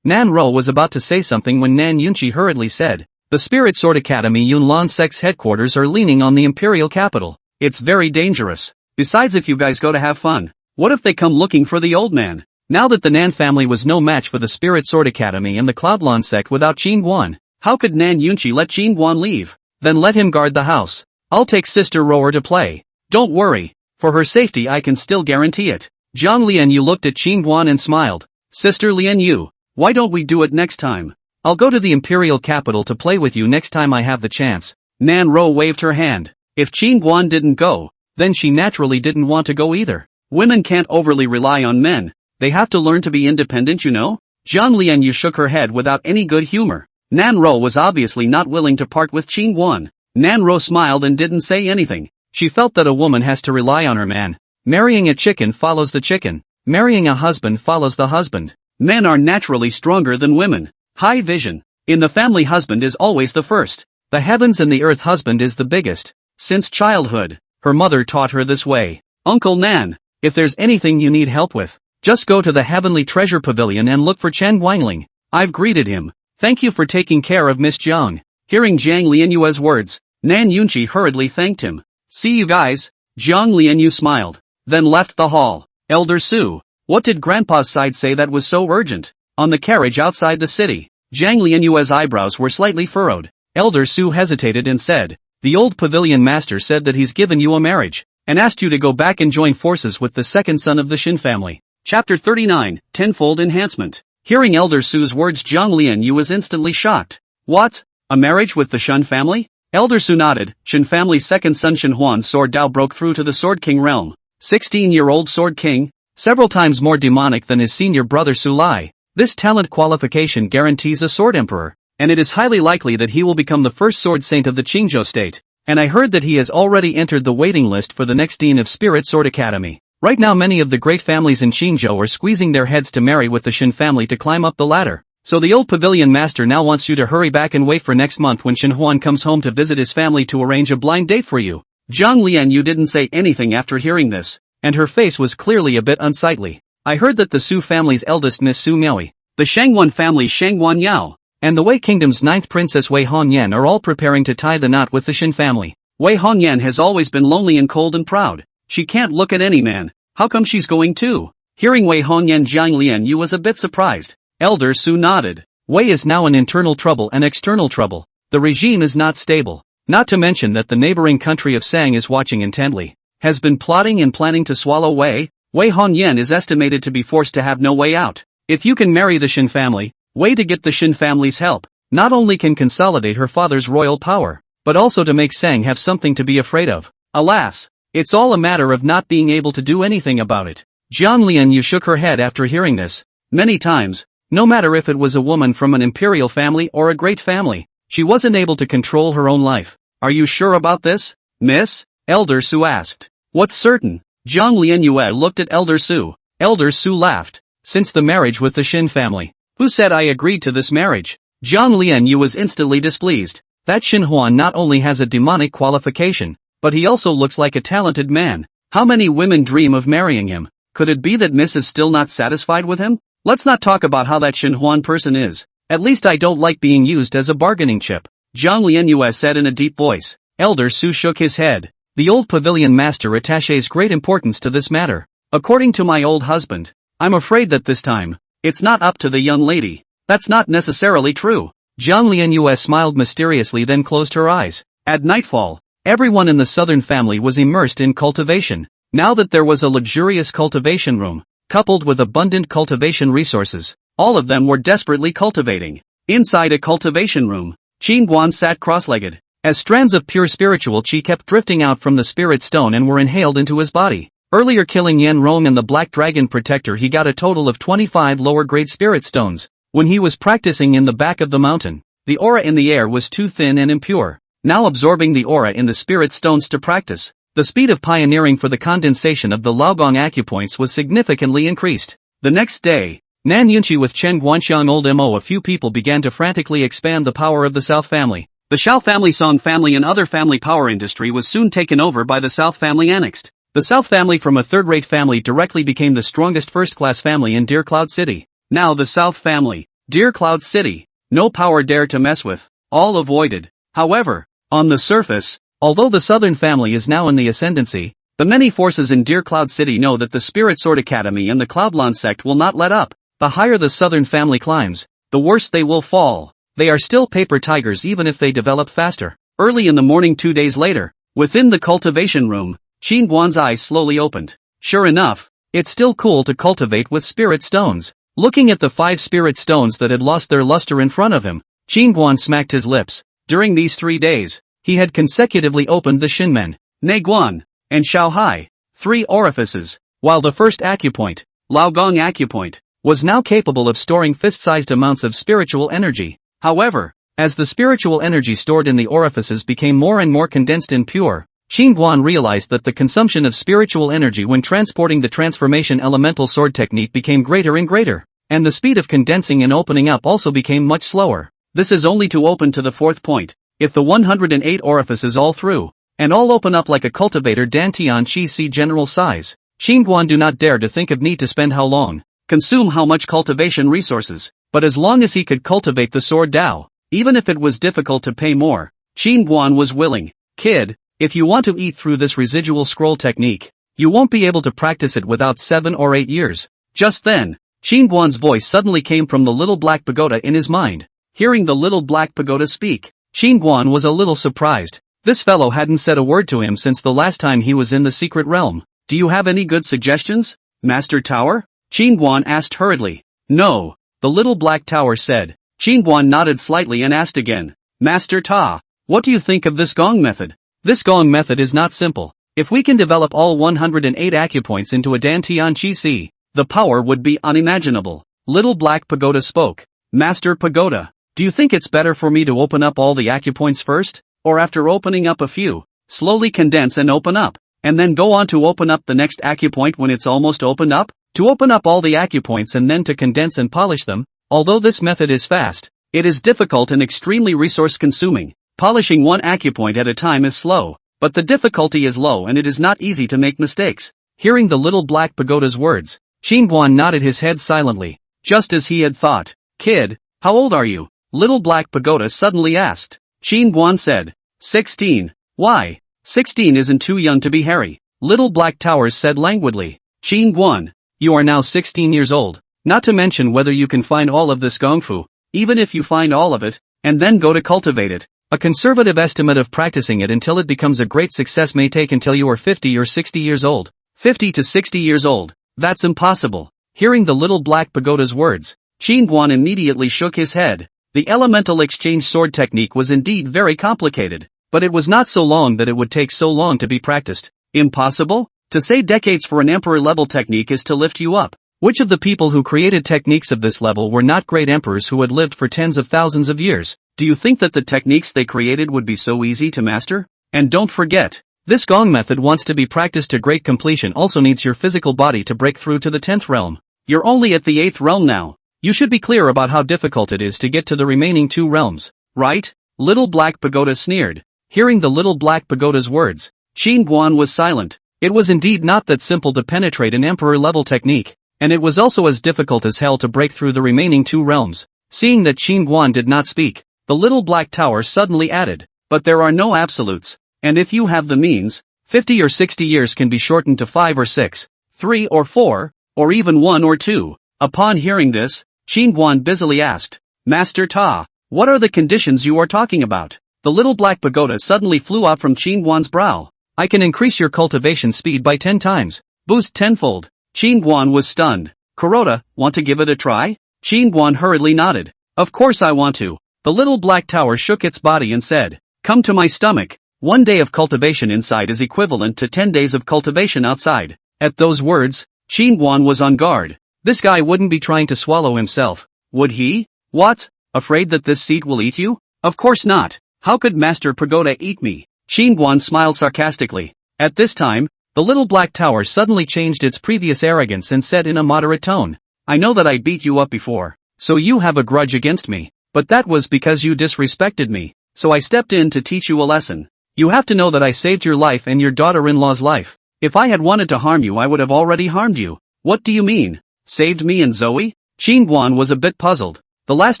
Nan Ro was about to say something when Nan Yunchi hurriedly said, the Spirit Sword Academy Yunlan Sect's headquarters are leaning on the imperial capital. It's very dangerous. Besides, if you guys go to have fun, what if they come looking for the old man? Now that the Nan family was no match for the Spirit Sword Academy and the Cloudlan sect without Qingguan, how could Nan Yunchi let Qingguan leave? Then let him guard the house. I'll take Sister Rower to play. Don't worry. For her safety I can still guarantee it. Jiang Lianyu looked at Qingguan and smiled. Sister Lianyu, why don't we do it next time? I'll go to the imperial capital to play with you next time I have the chance. Nan Ro waved her hand. If Qingguan didn't go, then she naturally didn't want to go either. Women can't overly rely on men. They have to learn to be independent, you know? Jiang Lianyu shook her head without any good humor. Nan Ro was obviously not willing to part with Qingguan. Nan Ro smiled and didn't say anything. She felt that a woman has to rely on her man. Marrying a chicken follows the chicken. Marrying a husband follows the husband. Men are naturally stronger than women. High vision. In the family, husband is always the first. The heavens and the earth, husband is the biggest. Since childhood, her mother taught her this way. Uncle Nan, if there's anything you need help with, just go to the Heavenly Treasure Pavilion and look for Chen Guangling. I've greeted him. Thank you for taking care of Miss Jiang. Hearing Jiang Lianyue's words, Nan Yunchi hurriedly thanked him. See you guys. Jiang Lianyu smiled, then left the hall. Elder Su, what did Grandpa's side say that was so urgent? On the carriage outside the city, Jiang Lianyue's eyebrows were slightly furrowed. Elder Su hesitated and said, the old pavilion master said that he's given you a marriage, and asked you to go back and join forces with the second son of the Shin family. Chapter 39, Tenfold Enhancement. Hearing Elder Su's words, Jiang Lianyu was instantly shocked. What? A marriage with the Shun family? Elder Su nodded. Shin family's second son Shin Huan's sword Dao broke through to the Sword King realm. 16-year-old Sword King, several times more demonic than his senior brother Su Lai. This talent qualification guarantees a Sword Emperor, and it is highly likely that he will become the first Sword Saint of the Qingzhou state. And I heard that he has already entered the waiting list for the next Dean of Spirit Sword Academy. Right now many of the great families in Qingzhou are squeezing their heads to marry with the Shin family to climb up the ladder. So the old pavilion master now wants you to hurry back and wait for next month when Shin Huan comes home to visit his family to arrange a blind date for you. Jiang Lianyu didn't say anything after hearing this, and her face was clearly a bit unsightly. I heard that the Su family's eldest Miss Su Miaoi, the Shangwan family's Shangwan Yao, and the Wei Kingdom's ninth princess Wei Hongyan are all preparing to tie the knot with the Shin family. Wei Hongyan has always been lonely and cold and proud. She can't look at any man. How come she's going too? Hearing Wei Hongyan, Jiang Lianyu was a bit surprised. Elder Su nodded. Wei is now in internal trouble and external trouble. The regime is not stable. Not to mention that the neighboring country of Sang is watching intently. Has been plotting and planning to swallow Wei. Wei Hongyan is estimated to be forced to have no way out. If you can marry the Shin family, Wei to get the Shin family's help, not only can consolidate her father's royal power, but also to make Sang have something to be afraid of. Alas, it's all a matter of not being able to do anything about it. Jiang Lianyu shook her head after hearing this. Many times, no matter if it was a woman from an imperial family or a great family, She wasn't able to control her own life. Are you sure about this, miss? Elder Su asked. What's certain? Zhang Lianyue looked at Elder Su. Elder Su laughed. Since the marriage with the Shin family. Who said I agreed to this marriage? Zhang Lianyue was instantly displeased. That Shin Huan not only has a demonic qualification, but he also looks like a talented man. How many women dream of marrying him? Could it be that Miss is still not satisfied with him? Let's not talk about how that Shin Huan person is. At least I don't like being used as a bargaining chip. Zhang Lianyue said in a deep voice. Elder Su shook his head. The old pavilion master attaches great importance to this matter. According to my old husband, I'm afraid that this time, it's not up to the young lady. That's not necessarily true. Zhang Lianyue smiled mysteriously then closed her eyes. At nightfall, everyone in the southern family was immersed in cultivation. Now that there was a luxurious cultivation room, coupled with abundant cultivation resources, all of them were desperately cultivating. Inside a cultivation room, Qin Guan sat cross-legged, as strands of pure spiritual chi kept drifting out from the spirit stone and were inhaled into his body. Earlier killing Yan Rong and the Black Dragon Protector, he got a total of 25 lower-grade spirit stones. When he was practicing in the back of the mountain, the aura in the air was too thin and impure. Now absorbing the aura in the spirit stones to practice, the speed of pioneering for the condensation of the Laogong acupoints was significantly increased. The next day, Nan Yunqi with Chen Guanxiang Old Mo, a few people began to frantically expand the power of the South family. The Shao family, Song family and other family power industry was soon taken over by the South family annexed. The South family from a third-rate family directly became the strongest first-class family in Deer Cloud City. Now the South family, Deer Cloud City, no power dare to mess with, all avoided. However, on the surface, although the Southern family is now in the ascendancy, the many forces in Deer Cloud City know that the Spirit Sword Academy and the Cloudlon sect will not let up. The higher the Southern family climbs, the worse they will fall. They are still paper tigers even if they develop faster. Early in the morning 2 days later, within the cultivation room, Qin Guan's eyes slowly opened. Sure enough, it's still cool to cultivate with spirit stones. Looking at the 5 spirit stones that had lost their luster in front of him, Qin Guan smacked his lips. During these 3 days, he had consecutively opened the Shinmen, Neguan, and Shaohai, 3 orifices, while the first acupoint, Laogong acupoint, was now capable of storing fist-sized amounts of spiritual energy. However, as the spiritual energy stored in the orifices became more and more condensed and pure, Qin Guan realized that the consumption of spiritual energy when transporting the transformation elemental sword technique became greater and greater, and the speed of condensing and opening up also became much slower. This is only to open to the 4th point. If the 108 orifices all through, and all open up like a cultivator Dantian Chi Si general size, Qin Guan do not dare to think of need to spend how long, consume how much cultivation resources, but as long as he could cultivate the sword Dao, even if it was difficult to pay more, Qin Guan was willing. Kid, if you want to eat through this residual scroll technique, you won't be able to practice it without 7 or 8 years. Just then, Qin Guan's voice suddenly came from the little black pagoda in his mind. Hearing the little black pagoda speak, Qin Guan was a little surprised. This fellow hadn't said a word to him since the last time he was in the secret realm. Do you have any good suggestions, Master Tower? Qin Guan asked hurriedly. No, the little black tower said. Qin Guan nodded slightly and asked again. Master Ta, what do you think of this gong method? This gong method is not simple. If we can develop all 108 acupoints into a Dantian Chi Si, the power would be unimaginable. Little Black Pagoda spoke. Master Pagoda, do you think it's better for me to open up all the acupoints first, or after opening up a few, slowly condense and open up, and then go on to open up the next acupoint when it's almost opened up? To open up all the acupoints and then to condense and polish them, although this method is fast, it is difficult and extremely resource-consuming. Polishing one acupoint at a time is slow, but the difficulty is low and it is not easy to make mistakes. Hearing the little black pagoda's words, Qin Guan nodded his head silently, just as he had thought. Kid, how old are you? Little Black Pagoda suddenly asked. Qin Guan said. 16. Why? 16 isn't too young to be hairy. Little Black Towers said languidly. Qin Guan, you are now 16 years old, not to mention whether you can find all of this gongfu, even if you find all of it, and then go to cultivate it. A conservative estimate of practicing it until it becomes a great success may take until you are 50 or 60 years old. 50 to 60 years old. That's impossible. Hearing the little Black Pagoda's words, Qin Guan immediately shook his head. The elemental exchange sword technique was indeed very complicated, but it was not so long that it would take so long to be practiced. Impossible? To say decades for an emperor-level technique is to lift you up. Which of the people who created techniques of this level were not great emperors who had lived for tens of thousands of years? Do you think that the techniques they created would be so easy to master? And don't forget, this gong method wants to be practiced to great completion also needs your physical body to break through to the 10th realm. You're only at the 8th realm now. You should be clear about how difficult it is to get to the remaining 2 realms, right? Little Black Pagoda sneered. Hearing the Little Black Pagoda's words, Qin Guan was silent. It was indeed not that simple to penetrate an emperor-level technique, and it was also as difficult as hell to break through the remaining 2 realms. Seeing that Qin Guan did not speak, the Little Black Tower suddenly added, but there are no absolutes, and if you have the means, 50 or 60 years can be shortened to 5 or 6, 3 or 4, or even 1 or 2. Upon hearing this, Qin Guan busily asked, Master Ta, what are the conditions you are talking about? The Little Black Pagoda suddenly flew out from Qin Guan's brow. I can increase your cultivation speed by 10 times. Boost tenfold. Qin Guan was stunned. Kuroda, want to give it a try? Qin Guan hurriedly nodded. Of course I want to. The Little Black Tower shook its body and said, come to my stomach. 1 day of cultivation inside is equivalent to 10 days of cultivation outside. At those words, Qin Guan was on guard. This guy wouldn't be trying to swallow himself, would he? What? Afraid that this seat will eat you? Of course not. How could Master Pagoda eat me? Qin Guan smiled sarcastically. At this time, the Little Black Tower suddenly changed its previous arrogance and said in a moderate tone, I know that I beat you up before, so you have a grudge against me, but that was because you disrespected me, so I stepped in to teach you a lesson. You have to know that I saved your life and your daughter-in-law's life. If I had wanted to harm you I would have already harmed you. What do you mean? Saved me and Zoe? Qin Guan was a bit puzzled. The last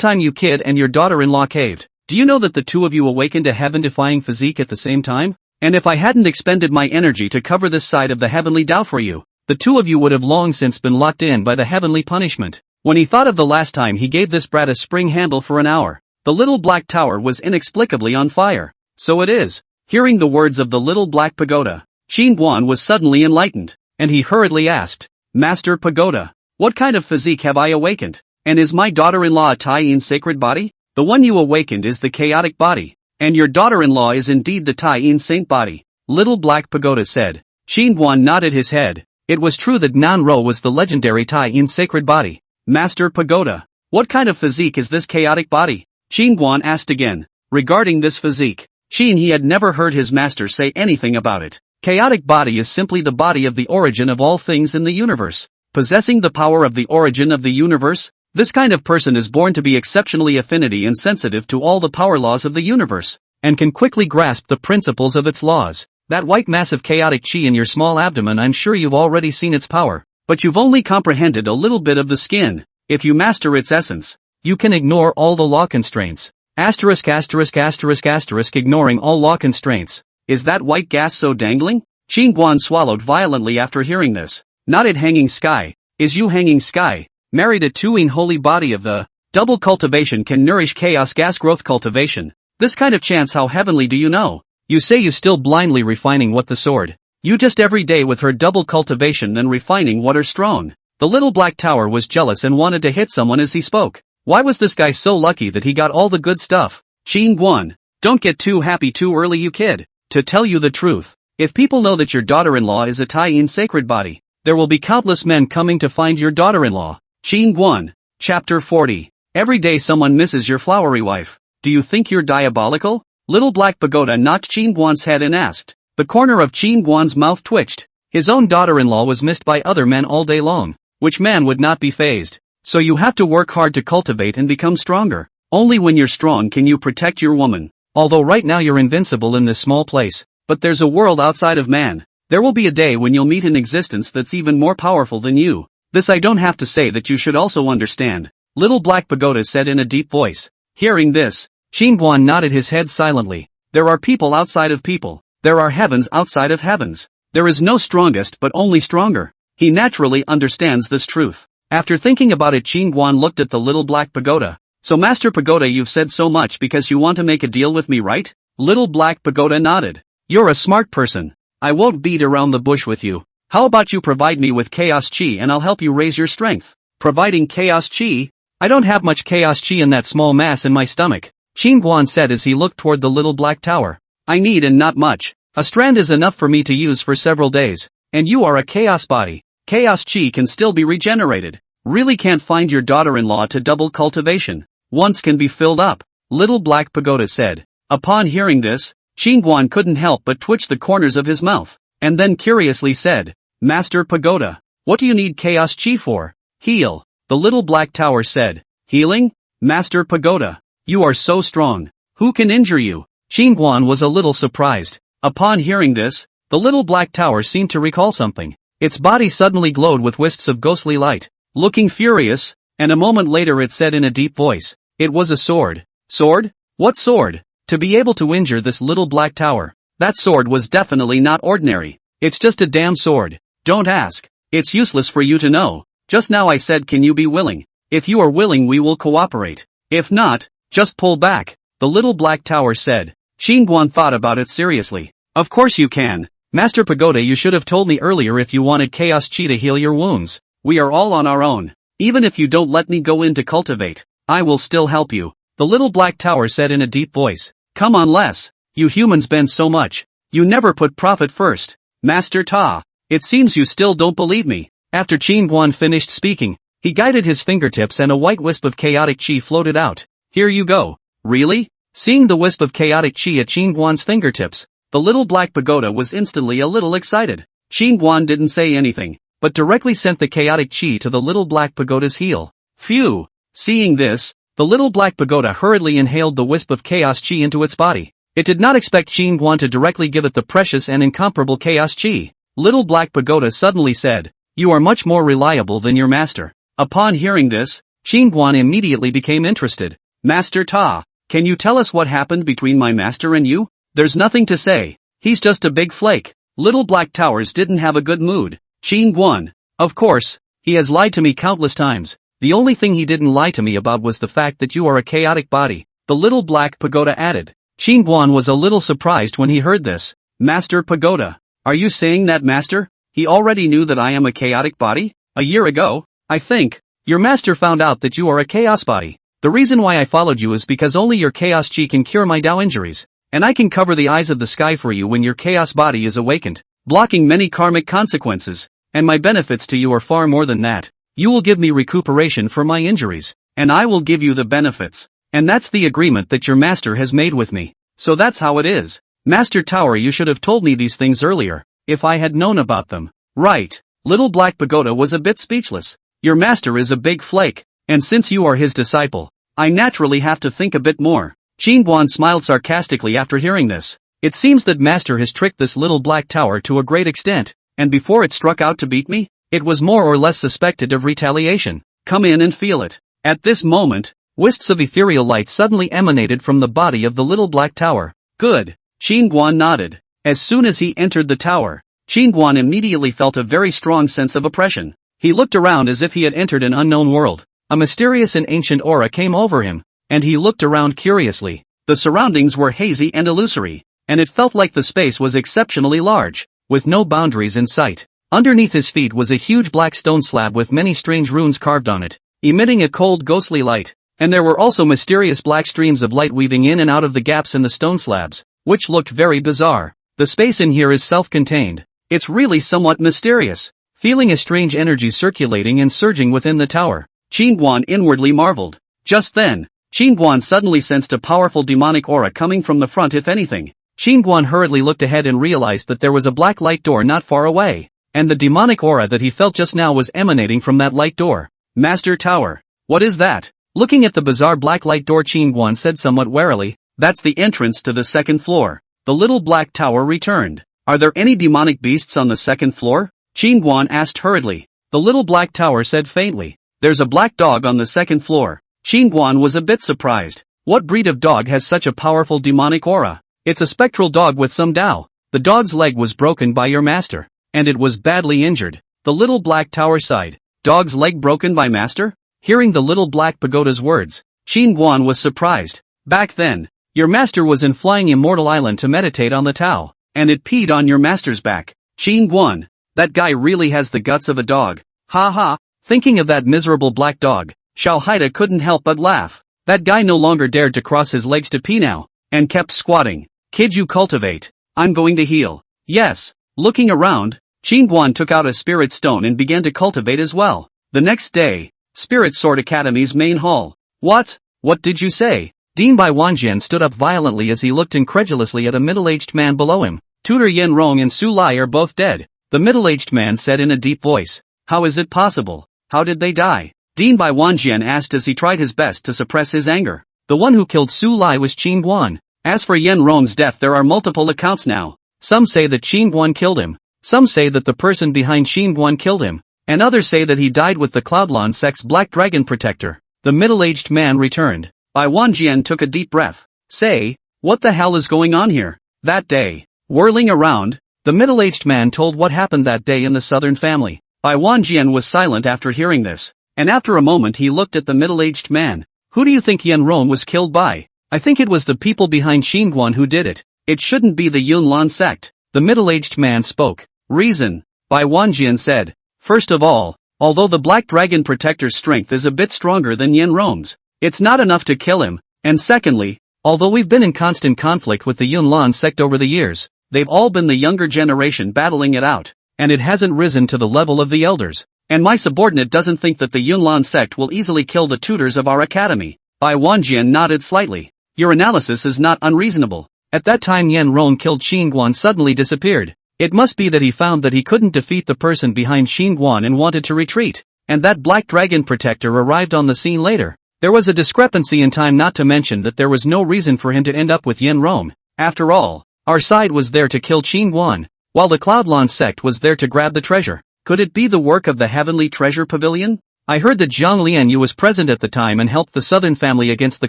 time you kid and your daughter-in-law caved, do you know that the 2 of you awakened a heaven-defying physique at the same time? And if I hadn't expended my energy to cover this side of the heavenly Tao for you, the 2 of you would have long since been locked in by the heavenly punishment. When he thought of the last time he gave this brat a spring handle for an hour, the Little Black Tower was inexplicably on fire. So it is. Hearing the words of the Little Black Pagoda, Qin Guan was suddenly enlightened, and he hurriedly asked, Master Pagoda, what kind of physique have I awakened? And is my daughter-in-law a Tai-Yin sacred body? The one you awakened is the chaotic body, and your daughter-in-law is indeed the Tai-Yin saint body, Little Black Pagoda said. Qin Guan nodded his head. It was true that Nanro was the legendary Tai-Yin sacred body. Master Pagoda, what kind of physique is this chaotic body? Qin Guan asked again. Regarding this physique, he had never heard his master say anything about it. Chaotic body is simply the body of the origin of all things in the universe. Possessing the power of the origin of the universe, this kind of person is born to be exceptionally affinity and sensitive to all the power laws of the universe, and can quickly grasp the principles of its laws. That white mass of chaotic chi in your small abdomen, I'm sure you've already seen its power, but you've only comprehended a little bit of the skin. If you master its essence, you can ignore all the law constraints. Asterisk asterisk asterisk asterisk ignoring all law constraints. Is that white gas so dangling? Qin Guan swallowed violently after hearing this. Not at hanging sky. Is you hanging sky? Married a two-in holy body of the double cultivation can nourish chaos gas growth cultivation. This kind of chance how heavenly do you know? You say you still blindly refining what the sword. You just every day with her double cultivation then refining what her strong. The Little Black Tower was jealous and wanted to hit someone as he spoke. Why was this guy so lucky that he got all the good stuff? Qin Guan, don't get too happy too early you kid. To tell you the truth, if people know that your daughter-in-law is a Tai-Yin sacred body, there will be countless men coming to find your daughter-in-law. Qin Guan, Chapter 40. Every day someone misses your flowery wife. Do you think you're diabolical? Little Black Pagoda knocked Qin Guan's head and asked. The corner of Qin Guan's mouth twitched. His own daughter-in-law was missed by other men all day long. Which man would not be fazed? So you have to work hard to cultivate and become stronger. Only when you're strong can you protect your woman. Although right now you're invincible in this small place, but there's a world outside of man. There will be a day when you'll meet an existence that's even more powerful than you. This I don't have to say that you should also understand. Little Black Pagoda said in a deep voice. Hearing this, Qin Guan nodded his head silently. There are people outside of people. There are heavens outside of heavens. There is no strongest but only stronger. He naturally understands this truth. After thinking about it, Qin Guan looked at the Little Black Pagoda. So Master Pagoda, you've said so much because you want to make a deal with me, right? Little Black Pagoda nodded. You're a smart person. I won't beat around the bush with you. How about you provide me with chaos chi and I'll help you raise your strength? Providing chaos chi? I don't have much chaos chi in that small mass in my stomach, Qin Guan said as he looked toward the Little Black Tower. I need and not much. A strand is enough for me to use for several days. And you are a chaos body. Chaos Chi can still be regenerated. Really can't find your daughter-in-law to double cultivation. Once can be filled up. Little Black Pagoda said. Upon hearing this, Qingguan couldn't help but twitch the corners of his mouth, and then curiously said, Master Pagoda, what do you need Chaos Chi for? Heal, the Little Black Tower said. Healing? Master Pagoda, you are so strong. Who can injure you? Qingguan was a little surprised. Upon hearing this, the Little Black Tower seemed to recall something. Its body suddenly glowed with wisps of ghostly light, looking furious, and a moment later it said in a deep voice, it was a sword. Sword? What sword? To be able to injure this Little Black Tower. That sword was definitely not ordinary. It's just a damn sword. Don't ask. It's useless for you to know. Just now I said can you be willing? If you are willing we will cooperate. If not, just pull back, the Little Black Tower said. Qingguan thought about it seriously. Of course you can. Master Pagoda, you should have told me earlier if you wanted Chaos Chi to heal your wounds. We are all on our own. Even if you don't let me go in to cultivate, I will still help you, the Little Black Tower said in a deep voice. Come on Les. You humans bend so much. You never put profit first. Master Ta. It seems you still don't believe me. After Qingguan finished speaking, he guided his fingertips and a white wisp of chaotic chi floated out. Here you go. Really? Seeing the wisp of chaotic chi at Qingguan's fingertips, the Little Black Pagoda was instantly a little excited. Qingguan didn't say anything, but directly sent the chaotic chi to the Little Black Pagoda's heel. Phew! Seeing this, the Little Black Pagoda hurriedly inhaled the wisp of chaos chi into its body. It did not expect Qingguan to directly give it the precious and incomparable chaos chi. Little Black Pagoda suddenly said, you are much more reliable than your master. Upon hearing this, Qingguan immediately became interested. Master Ta, can you tell us what happened between my master and you? There's nothing to say. He's just a big flake. Little Black Towers didn't have a good mood. Qingguan. Of course, he has lied to me countless times. The only thing he didn't lie to me about was the fact that you are a chaotic body, the Little Black Pagoda added. Qingguan was a little surprised when he heard this. Master Pagoda. Are you saying that, Master? He already knew that I am a chaotic body? A year ago, I think. Your master found out that you are a chaos body. The reason why I followed you is because only your chaos chi can cure my Dao injuries. And I can cover the eyes of the sky for you when your chaos body is awakened, blocking many karmic consequences. And my benefits to you are far more than that. You will give me recuperation for my injuries, and I will give you the benefits. And that's the agreement that your master has made with me. So that's how it is. Master Tower, you should have told me these things earlier, if I had known about them. Right. Little Black Pagoda was a bit speechless. Your master is a big flake, and since you are his disciple, I naturally have to think a bit more. Qingguan smiled sarcastically after hearing this. It seems that master has tricked this Little Black Tower to a great extent, and before it struck out to beat me, it was more or less suspected of retaliation. Come in and feel it. At this moment, wisps of ethereal light suddenly emanated from the body of the Little Black Tower. Good. Qingguan nodded. As soon as he entered the tower, Qingguan immediately felt a very strong sense of oppression. He looked around as if he had entered an unknown world. A mysterious and ancient aura came over him, and he looked around curiously. The surroundings were hazy and illusory, and it felt like the space was exceptionally large, with no boundaries in sight. Underneath his feet was a huge black stone slab with many strange runes carved on it, emitting a cold ghostly light, and there were also mysterious black streams of light weaving in and out of the gaps in the stone slabs, which looked very bizarre. The space in here is self-contained. It's really somewhat mysterious. Feeling a strange energy circulating and surging within the tower, Qingguan inwardly marveled. Just then, Qingguan suddenly sensed a powerful demonic aura coming from the front. If anything, Qingguan hurriedly looked ahead and realized that there was a black light door not far away, and the demonic aura that he felt just now was emanating from that light door. Master Tower, what is that? Looking at the bizarre black light door, Qingguan said somewhat warily, that's the entrance to the second floor. The Little Black Tower returned. Are there any demonic beasts on the second floor? Qingguan asked hurriedly. The Little Black Tower said faintly, there's a black dog on the second floor. Qingguan was a bit surprised. What breed of dog has such a powerful demonic aura? It's a spectral dog with some Dao. The dog's leg was broken by your master, and it was badly injured. The Little Black Tower sighed. Dog's leg broken by master? Hearing the Little Black Pagoda's words, Qingguan was surprised. Back then, your master was in Flying Immortal Island to meditate on the Tao, and it peed on your master's back. Qingguan, that guy really has the guts of a dog. Ha ha. Thinking of that miserable black dog, Xiao Haida couldn't help but laugh. That guy no longer dared to cross his legs to pee now, and kept squatting. Kid, you cultivate. I'm going to heal. Yes. Looking around, Qin Guan took out a spirit stone and began to cultivate as well. The next day, Spirit Sword Academy's main hall. What? What did you say? Dean Bai Wanjian stood up violently as he looked incredulously at a middle-aged man below him. Tutor Yen Rong and Su Lai are both dead, the middle-aged man said in a deep voice. How is it possible? How did they die? Dean Bai Wanjian asked as he tried his best to suppress his anger. The one who killed Su Lai was Qin Guan. As for Yen Rong's death, there are multiple accounts now. Some say that Qin Guan killed him. Some say that the person behind Qin Guan killed him. And others say that he died with the Cloudlon sect's Black Dragon Protector. The middle-aged man returned. Bai Wanjian took a deep breath. Say, what the hell is going on here? That day, whirling around, the middle-aged man told what happened that day in the southern family. Bai Wanjian was silent after hearing this, and after a moment he looked at the middle-aged man. Who do you think Yen Rong was killed by? I think it was the people behind Qin Guan who did it. It shouldn't be the Yunlan sect. The middle-aged man spoke. Reason. Bai Wanjian said. First of all, although the Black Dragon Protector's strength is a bit stronger than Yen Rong's, it's not enough to kill him. And secondly, although we've been in constant conflict with the Yunlan sect over the years, they've all been the younger generation battling it out, and it hasn't risen to the level of the elders. And my subordinate doesn't think that the Yunlan sect will easily kill the tutors of our academy. Bai Wanjian nodded slightly. Your analysis is not unreasonable. At that time Yen Rong killed Qin Guan suddenly disappeared. It must be that he found that he couldn't defeat the person behind Qin Guan and wanted to retreat, and that Black Dragon Protector arrived on the scene later. There was a discrepancy in time, not to mention that there was no reason for him to end up with Yen Rong. After all, our side was there to kill Qin Guan, while the Cloudlon sect was there to grab the treasure. Could it be the work of the Heavenly Treasure Pavilion? I heard that Zhang Lianyu was present at the time and helped the southern family against the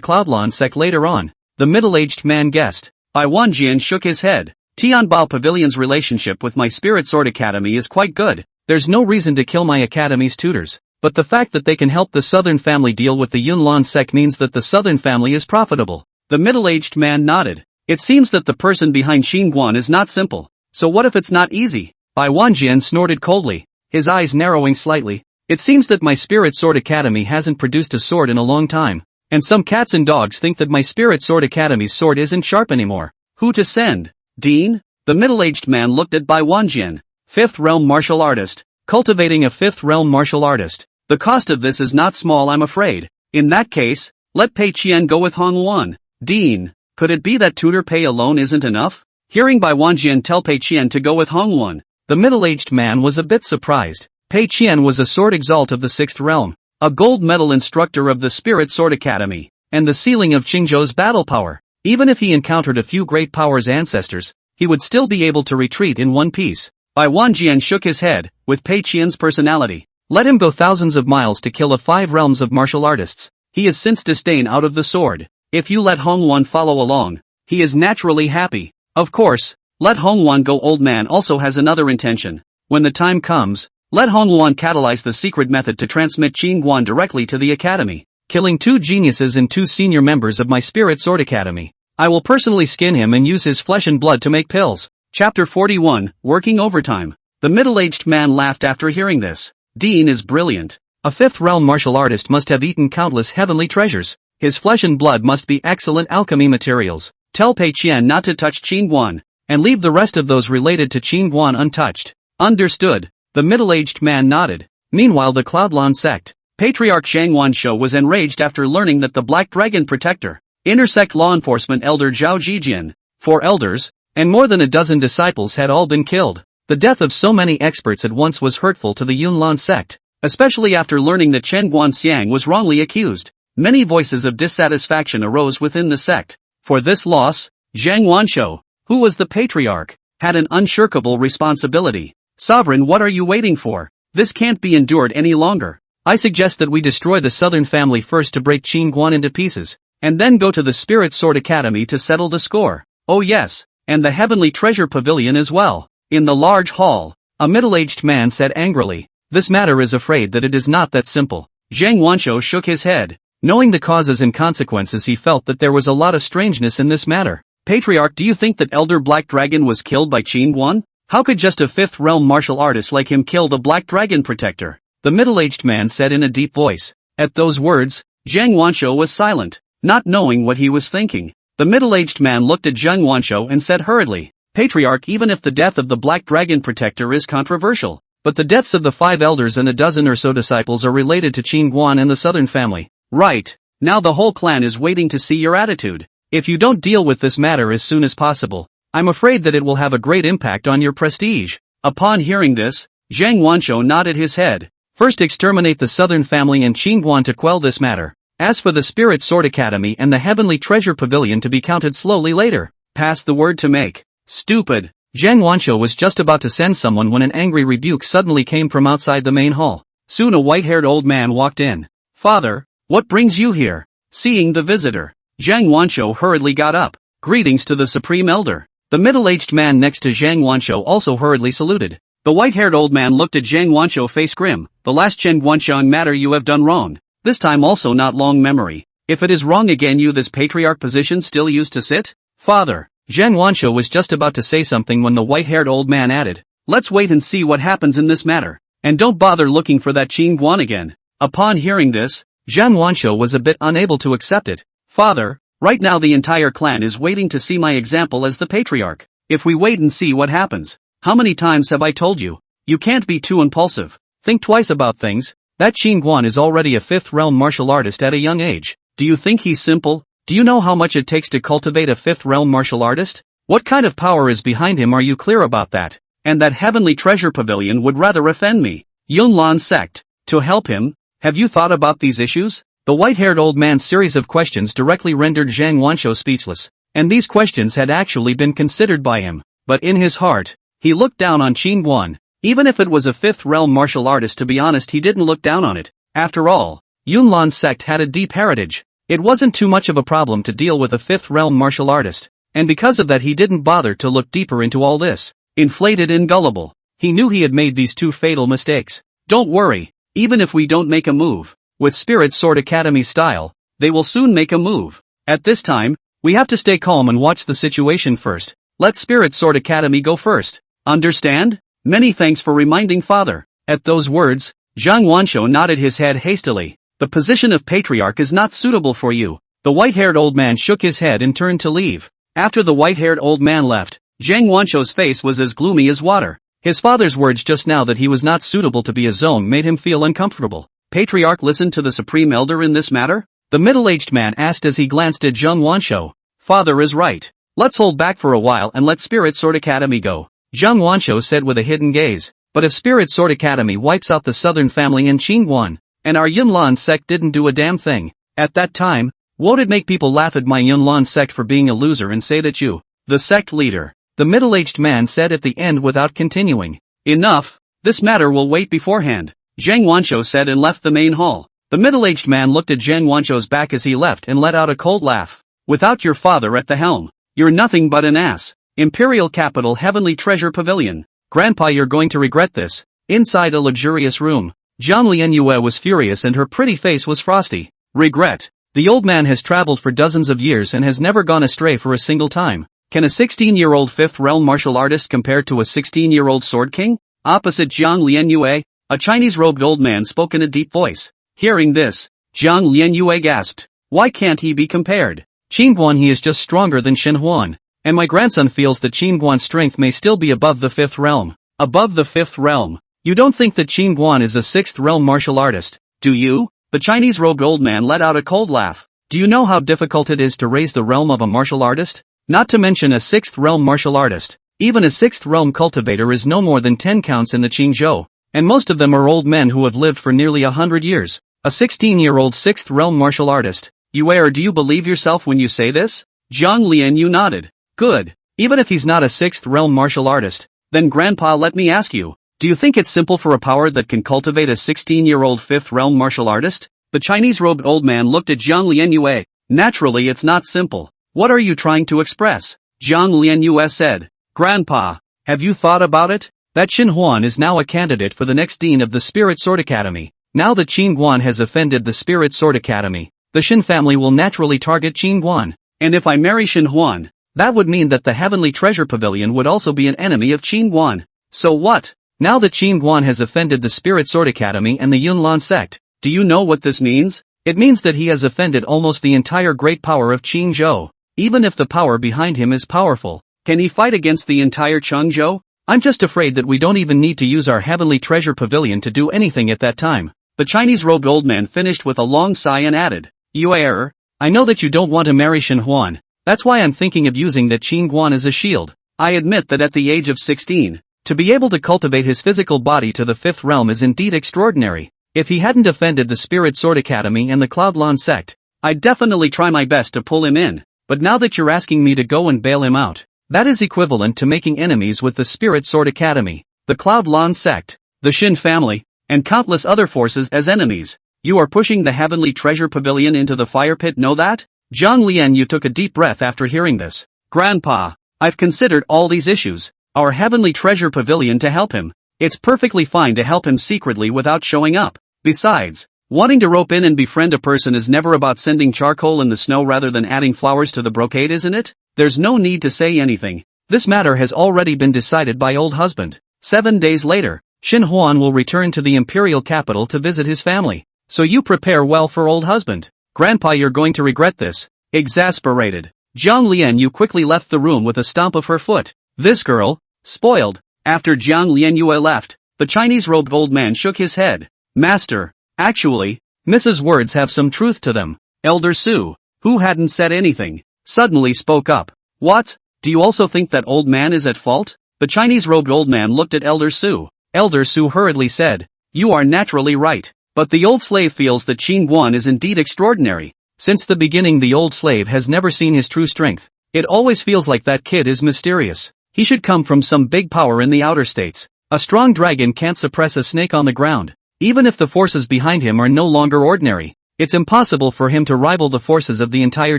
Cloudlon sect later on. The middle-aged man guessed. Bai Wanjian shook his head. Tianbao Pavilion's relationship with my Spirit Sword Academy is quite good. There's no reason to kill my academy's tutors. But the fact that they can help the southern family deal with the Yunlan sect means that the southern family is profitable. The middle-aged man nodded. It seems that the person behind Qin Guan is not simple. So what if it's not easy? Bai Wanjian snorted coldly, his eyes narrowing slightly. It seems that my Spirit Sword Academy hasn't produced a sword in a long time. And some cats and dogs think that my Spirit Sword Academy's sword isn't sharp anymore. Who to send? Dean? The middle-aged man looked at Bai Wanjian. Fifth realm martial artist. Cultivating a fifth realm martial artist. The cost of this is not small, I'm afraid. In that case, let Pei Qian go with Hong Wan. Dean, could it be that tutor pay alone isn't enough? Hearing Bai Wanjian tell Pei Qian to go with Hong Wan, the middle-aged man was a bit surprised. Pei Qian was a sword exalt of the sixth realm, a gold medal instructor of the Spirit Sword Academy, and the ceiling of Qingzhou's battle power. Even if he encountered a few great powers ancestors, he would still be able to retreat in one piece. Bai Wanjian shook his head. With Pei Qian's personality, let him go thousands of miles to kill 5 realms of martial artists. He has since disdain out of the sword. If you let Hong Wan follow along, he is naturally happy. Of course, let Hong Wan go. Old man also has another intention. When the time comes, let Hong Wan catalyze the secret method to transmit Qin Guan directly to the academy, killing 2 geniuses and 2 senior members of my Spirit Sword Academy. I will personally skin him and use his flesh and blood to make pills. Chapter 41, Working Overtime. The middle-aged man laughed after hearing this. Dean is brilliant. A fifth realm martial artist must have eaten countless heavenly treasures. His flesh and blood must be excellent alchemy materials. Tell Pei Qian not to touch Qin Guan, and leave the rest of those related to Qin Guan untouched. Understood. The middle-aged man nodded. Meanwhile, the Cloudlon sect. Patriarch Zhang Wanshou was enraged after learning that the Black Dragon Protector, intersect law enforcement elder Zhao Jijian, 4 elders, and more than a dozen disciples had all been killed. The death of so many experts at once was hurtful to the Yunlan sect, especially after learning that Chen Guanxiang was wrongly accused. Many voices of dissatisfaction arose within the sect. For this loss, Zhang Wanshou, who was the patriarch, had an unshirkable responsibility. Sovereign, what are you waiting for? This can't be endured any longer. I suggest that we destroy the southern family first to break Qin Guan into pieces, and then go to the Spirit Sword Academy to settle the score. Oh yes, and the Heavenly Treasure Pavilion as well. In the large hall, a middle-aged man said angrily, this matter is afraid that it is not that simple. Zhang Wanshou shook his head. Knowing the causes and consequences, he felt that there was a lot of strangeness in this matter. Patriarch, do you think that Elder Black Dragon was killed by Qin Guan? How could just a fifth realm martial artist like him kill the Black Dragon Protector? The middle-aged man said in a deep voice. At those words, Zhang Wanshou was silent, not knowing what he was thinking. The middle-aged man looked at Zhang Wanshou and said hurriedly, patriarch even if the death of the Black Dragon Protector is controversial. But the deaths of the 5 elders and a dozen or so disciples are related to Qin Guan and the Southern family. Right. Now the whole clan is waiting to see your attitude. If you don't deal with this matter as soon as possible, I'm afraid that it will have a great impact on your prestige. Upon hearing this, Zhang Wanshou nodded his head. First exterminate the Southern family and Qin Guan to quell this matter. As for the Spirit Sword Academy and the Heavenly Treasure Pavilion to be counted slowly later. Pass the word to make. Stupid. Zhang Wanshou was just about to send someone when an angry rebuke suddenly came from outside the main hall. Soon a white-haired old man walked in. Father, what brings you here? Seeing the visitor, Zhang Wanshou hurriedly got up. Greetings to the Supreme Elder. The middle-aged man next to Zhang Wanshou also hurriedly saluted. The white-haired old man looked at Zhang Wanshou face grim. The last Chen Guanshan matter you have done wrong. This time also not long memory. If it is wrong again you this patriarch position still used to sit? Father. Zhang Wanshou was just about to say something when the white-haired old man added, let's wait and see what happens in this matter. And don't bother looking for that Qin Guan again. Upon hearing this, Zhang Wanshou was a bit unable to accept it. Father, right now the entire clan is waiting to see my example as the patriarch. If we wait and see what happens. How many times have I told you? You can't be too impulsive. Think twice about things. That Qin Guan is already a 5th realm martial artist at a young age. Do you think he's simple? Do you know how much it takes to cultivate a 5th realm martial artist? What kind of power is behind him, are you clear about that? And that Heavenly Treasure Pavilion would rather offend me. Yunlan sect. To help him, have you thought about these issues? The white-haired old man's series of questions directly rendered Zhang Wanshou speechless. And these questions had actually been considered by him. But in his heart, he looked down on Qin Guan. Even if it was a 5th realm martial artist, to be honest, he didn't look down on it. After all, Yunlan sect had a deep heritage. It wasn't too much of a problem to deal with a 5th realm martial artist, and because of that he didn't bother to look deeper into all this. Inflated and gullible, he knew he had made these 2 fatal mistakes. Don't worry, even if we don't make a move, with Spirit Sword Academy style, they will soon make a move. At this time, we have to stay calm and watch the situation first. Let Spirit Sword Academy go first. Understand? Many thanks for reminding father. At those words, Zhang Wanshou nodded his head hastily. The position of patriarch is not suitable for you. The white-haired old man shook his head and turned to leave. After the white-haired old man left, Zhang Wanshou's face was as gloomy as water. His father's words just now that he was not suitable to be a zone made him feel uncomfortable. Patriarch listened to the Supreme Elder in this matter? The middle-aged man asked as he glanced at Zhang Wanshou. Father is right. Let's hold back for a while and let Spirit Sword Academy go. Zhang Wanshou said with a hidden gaze. But if Spirit Sword Academy wipes out the Southern family and Qin Guan, and our Yunlan sect didn't do a damn thing, at that time, won't it make people laugh at my Yunlan sect for being a loser and say that you, the sect leader, the middle-aged man said at the end without continuing. Enough, this matter will wait beforehand, Zhang Wanshou said and left the main hall. The middle-aged man looked at Zhang Wanshou's back as he left and let out a cold laugh. Without your father at the helm, you're nothing but an ass. Imperial Capital Heavenly Treasure Pavilion. Grandpa, you're going to regret this. Inside a luxurious room, Jiang Lianyue was furious and her pretty face was frosty. Regret. The old man has traveled for dozens of years and has never gone astray for a single time. Can a 16-year-old 5th realm martial artist compare to a 16-year-old sword king? Opposite Jiang Lianyue, a Chinese-robed old man spoke in a deep voice. Hearing this, Jiang Lianyue gasped. Why can't he be compared? Qin Guan, he is just stronger than Shen Huan. And my grandson feels that Qin Guan's strength may still be above the 5th realm. Above the 5th realm? You don't think that Qin Guan is a 6th realm martial artist, do you? The Chinese-robed old man let out a cold laugh. Do you know how difficult it is to raise the realm of a martial artist? Not to mention a 6th realm martial artist. Even a 6th realm cultivator is no more than 10 counts in the Qingzhou. And most of them are old men who have lived for nearly 100 years. A 16-year-old 6th realm martial artist. You err, do you believe yourself when you say this? Zhang Lianyue nodded. Good. Even if he's not a 6th realm martial artist, then Grandpa, let me ask you, do you think it's simple for a power that can cultivate a 16-year-old 5th realm martial artist? The Chinese-robed old man looked at Jiang Lianyue. Naturally it's not simple. What are you trying to express? Jiang Lianyue said. Grandpa, have you thought about it? That Shen Huan is now a candidate for the next dean of the Spirit Sword Academy. Now that Qin Guan has offended the Spirit Sword Academy, the Shen family will naturally target Qin Guan. And if I marry Shen Huan, that would mean that the Heavenly Treasure Pavilion would also be an enemy of Qin Guan. So what? Now that Qin Guan has offended the Spirit Sword Academy and the Yunlan sect, do you know what this means? It means that he has offended almost the entire great power of Qingzhou. Even if the power behind him is powerful, Can he fight against the entire Chengzhou? I'm just afraid that we don't even need to use our heavenly treasure pavilion to do anything at that time. The Chinese-robed old man finished with a long sigh and added, You error. I know that you don't want to marry Shen Huan. That's why I'm thinking of using that Qin Guan as a shield. I admit that at the age of 16, to be able to cultivate his physical body to the fifth realm is indeed extraordinary. If he hadn't offended the Spirit Sword Academy and the Cloudlon sect, I'd definitely try my best to pull him in. But now that you're asking me to go and bail him out, that is equivalent to making enemies with the Spirit Sword Academy, the Cloudlon sect, the Shin family, and countless other forces as enemies. You are pushing the Heavenly Treasure Pavilion into the fire pit, know that? Zhang Lianyu took a deep breath after hearing this. Grandpa, I've considered all these issues. Our Heavenly Treasure Pavilion to help him. It's perfectly fine to help him secretly without showing up. Besides, wanting to rope in and befriend a person is never about sending charcoal in the snow rather than adding flowers to the brocade, isn't it? There's no need to say anything. This matter has already been decided by old husband. 7 days later, Shen Huan will return to the imperial capital to visit his family. So you prepare well for old husband. Grandpa, you're going to regret this. Exasperated, Zhang Lianyu quickly left the room with a stomp of her foot. This girl, spoiled. After Zhang Lianyu left, the Chinese-robed old man shook his head. Master, actually, Mrs. Words have some truth to them. Elder Su, who hadn't said anything, suddenly spoke up. What? Do you also think that old man is at fault? The Chinese-robed old man looked at Elder Su. Elder Su hurriedly said, You are naturally right. But the old slave feels that Qin Guan is indeed extraordinary. Since the beginning the old slave has never seen his true strength. It always feels like that kid is mysterious. He should come from some big power in the outer states. A strong dragon can't suppress a snake on the ground. Even if the forces behind him are no longer ordinary, it's impossible for him to rival the forces of the entire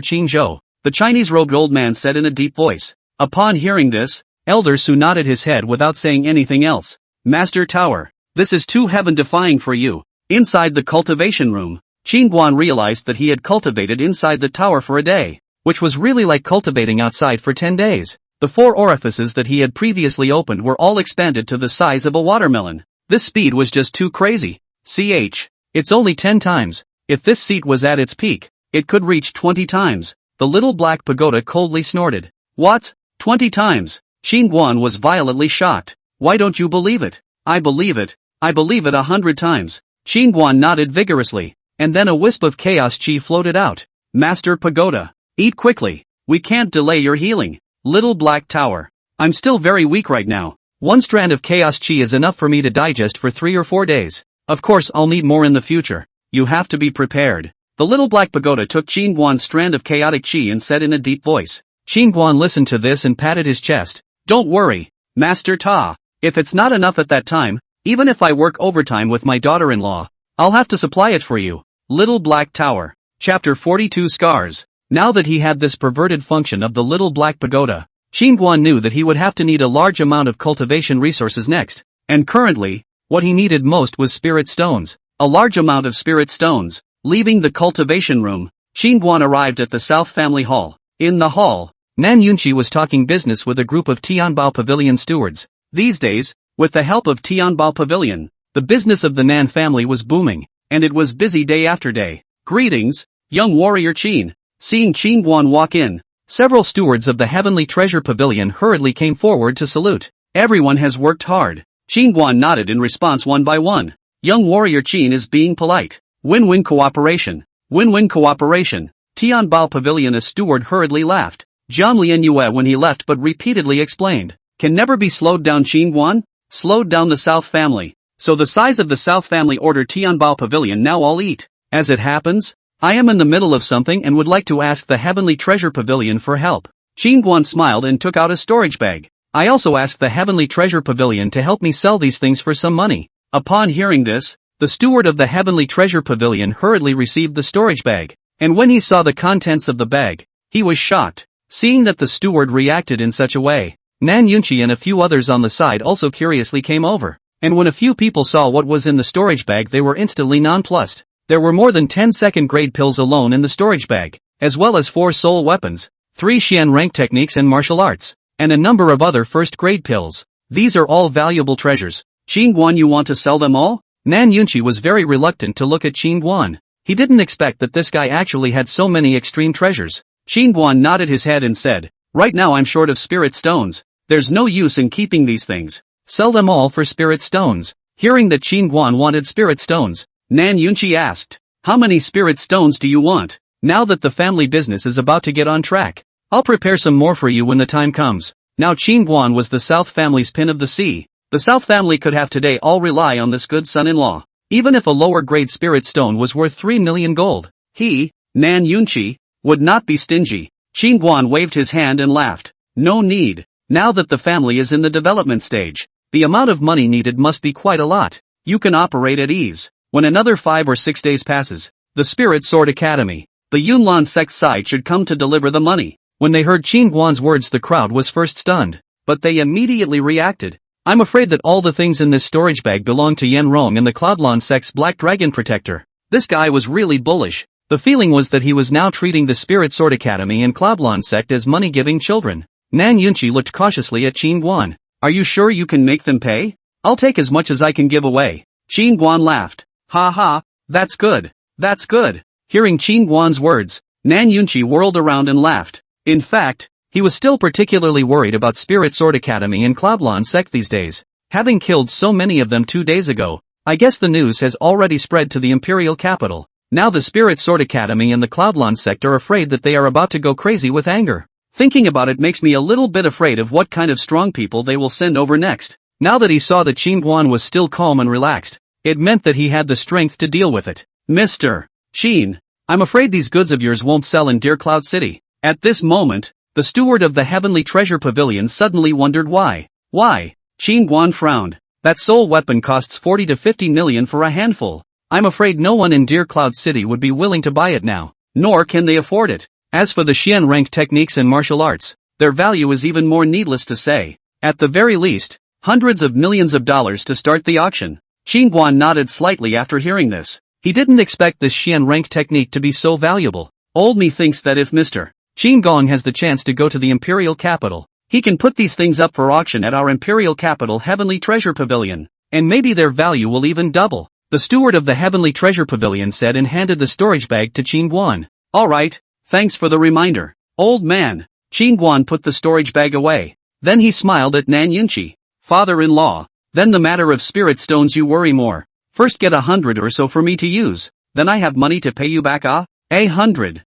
Qingzhou, the Chinese-robed old man said in a deep voice. Upon hearing this, Elder Su nodded his head without saying anything else. Master Tower, this is too heaven-defying for you. Inside the cultivation room, Qin Guan realized that he had cultivated inside the tower for a day, which was really like cultivating outside for 10 days. The 4 orifices that he had previously opened were all expanded to the size of a watermelon. This speed was just too crazy. It's only 10 times. If this seat was at its peak, it could reach 20 times. The little black pagoda coldly snorted. What? 20 times? Qin Guan was violently shocked. Why don't you believe it? I believe it. I believe it 100 times. Qin Guan nodded vigorously, and then a wisp of chaos chi floated out. Master Pagoda, eat quickly. We can't delay your healing. Little Black Tower. I'm still very weak right now. 1 strand of chaos chi is enough for me to digest for 3 or 4 days. Of course I'll need more in the future. You have to be prepared. The little black pagoda took Qin Guan's strand of chaotic chi and said in a deep voice. Qin Guan listened to this and patted his chest. Don't worry, Master Ta. If it's not enough at that time, even if I work overtime with my daughter-in-law, I'll have to supply it for you. Little Black Tower. Chapter 42 Scars. Now that he had this perverted function of the little black pagoda, Qin Guan knew that he would have to need a large amount of cultivation resources next. And currently, what he needed most was spirit stones. A large amount of spirit stones. Leaving the cultivation room, Qin Guan arrived at the South Family Hall. In the hall, Nan Yunqi was talking business with a group of Tianbao Pavilion stewards. These days, with the help of Tianbao Pavilion, the business of the Nan family was booming, and it was busy day after day. Greetings, young warrior Qin. Seeing Qin Guan walk in, several stewards of the Heavenly Treasure Pavilion hurriedly came forward to salute. Everyone has worked hard. Qin Guan nodded in response one by one. Young warrior Qin is being polite. Win-win cooperation. Win-win cooperation. Tianbao Pavilion. A steward hurriedly laughed. Zhang Lianyue when he left but repeatedly explained. Can never be slowed down. Qin Guan slowed down the South family. So the size of the South family ordered Tianbao Pavilion. Now all eat. As it happens, I am in the middle of something and would like to ask the Heavenly Treasure Pavilion for help. Qin Guan smiled and took out a storage bag. I also asked the Heavenly Treasure Pavilion to help me sell these things for some money. Upon hearing this, the steward of the Heavenly Treasure Pavilion hurriedly received the storage bag, and when he saw the contents of the bag, he was shocked. Seeing that the steward reacted in such a way, Nan Yunqi and a few others on the side also curiously came over, and when a few people saw what was in the storage bag they were instantly nonplussed. There were more than 10 second-grade pills alone in the storage bag, as well as 4 soul weapons, 3 Xian rank techniques and martial arts, and a number of other first-grade pills. These are all valuable treasures. Qin Guan, you want to sell them all? Nan Yunqi was very reluctant to look at Qin Guan. He didn't expect that this guy actually had so many extreme treasures. Qin Guan nodded his head and said, Right now I'm short of spirit stones. There's no use in keeping these things. Sell them all for spirit stones. Hearing that Qin Guan wanted spirit stones, Nan Yunqi asked, how many spirit stones do you want? Now that the family business is about to get on track, I'll prepare some more for you when the time comes. Now Qin Guan was the South family's pin of the sea. The South family could have today all rely on this good son-in-law. Even if a lower grade spirit stone was worth 3 million gold, he, Nan Yunqi, would not be stingy. Qin Guan waved his hand and laughed. No need. Now that the family is in the development stage, the amount of money needed must be quite a lot. You can operate at ease. When another 5 or 6 days passes, the Spirit Sword Academy, the Yunlan sect side should come to deliver the money. When they heard Qin Guan's words, the crowd was first stunned, but they immediately reacted. I'm afraid that all the things in this storage bag belong to Yan Rong and the Cloudlon sect's Black Dragon Protector. This guy was really bullish. The feeling was that he was now treating the Spirit Sword Academy and Cloudlon sect as money-giving children. Nan Yunqi looked cautiously at Qin Guan. Are you sure you can make them pay? I'll take as much as I can give away. Qin Guan laughed. Ha ha, that's good. That's good. Hearing Qin Guan's words, Nan Yunqi whirled around and laughed. In fact, he was still particularly worried about Spirit Sword Academy and Cloudlon sect these days. Having killed so many of them 2 days ago, I guess the news has already spread to the imperial capital. Now the Spirit Sword Academy and the Cloudlon sect are afraid that they are about to go crazy with anger. Thinking about it makes me a little bit afraid of what kind of strong people they will send over next. Now that he saw that Qin Guan was still calm and relaxed, it meant that he had the strength to deal with it. Mr. Qin, I'm afraid these goods of yours won't sell in Deer Cloud City. At this moment, the steward of the Heavenly Treasure Pavilion suddenly wondered why. Why? Qin Guan frowned. That soul weapon costs 40 to 50 million for a handful. I'm afraid no one in Deer Cloud City would be willing to buy it now, nor can they afford it. As for the Xian rank techniques and martial arts, their value is even more needless to say. At the very least, hundreds of millions of dollars to start the auction. Qin Guan nodded slightly after hearing this. He didn't expect this Xian rank technique to be so valuable. Old me thinks that if Mr. Qin Gong has the chance to go to the imperial capital, he can put these things up for auction at our imperial capital Heavenly Treasure Pavilion, and maybe their value will even double. The steward of the Heavenly Treasure Pavilion said and handed the storage bag to Qin Guan. Alright, thanks for the reminder, old man. Qin Guan put the storage bag away. Then he smiled at Nan Yunqi. Father-in-law, then the matter of spirit stones you worry more. First get 100 or so for me to use, then I have money to pay you back. 100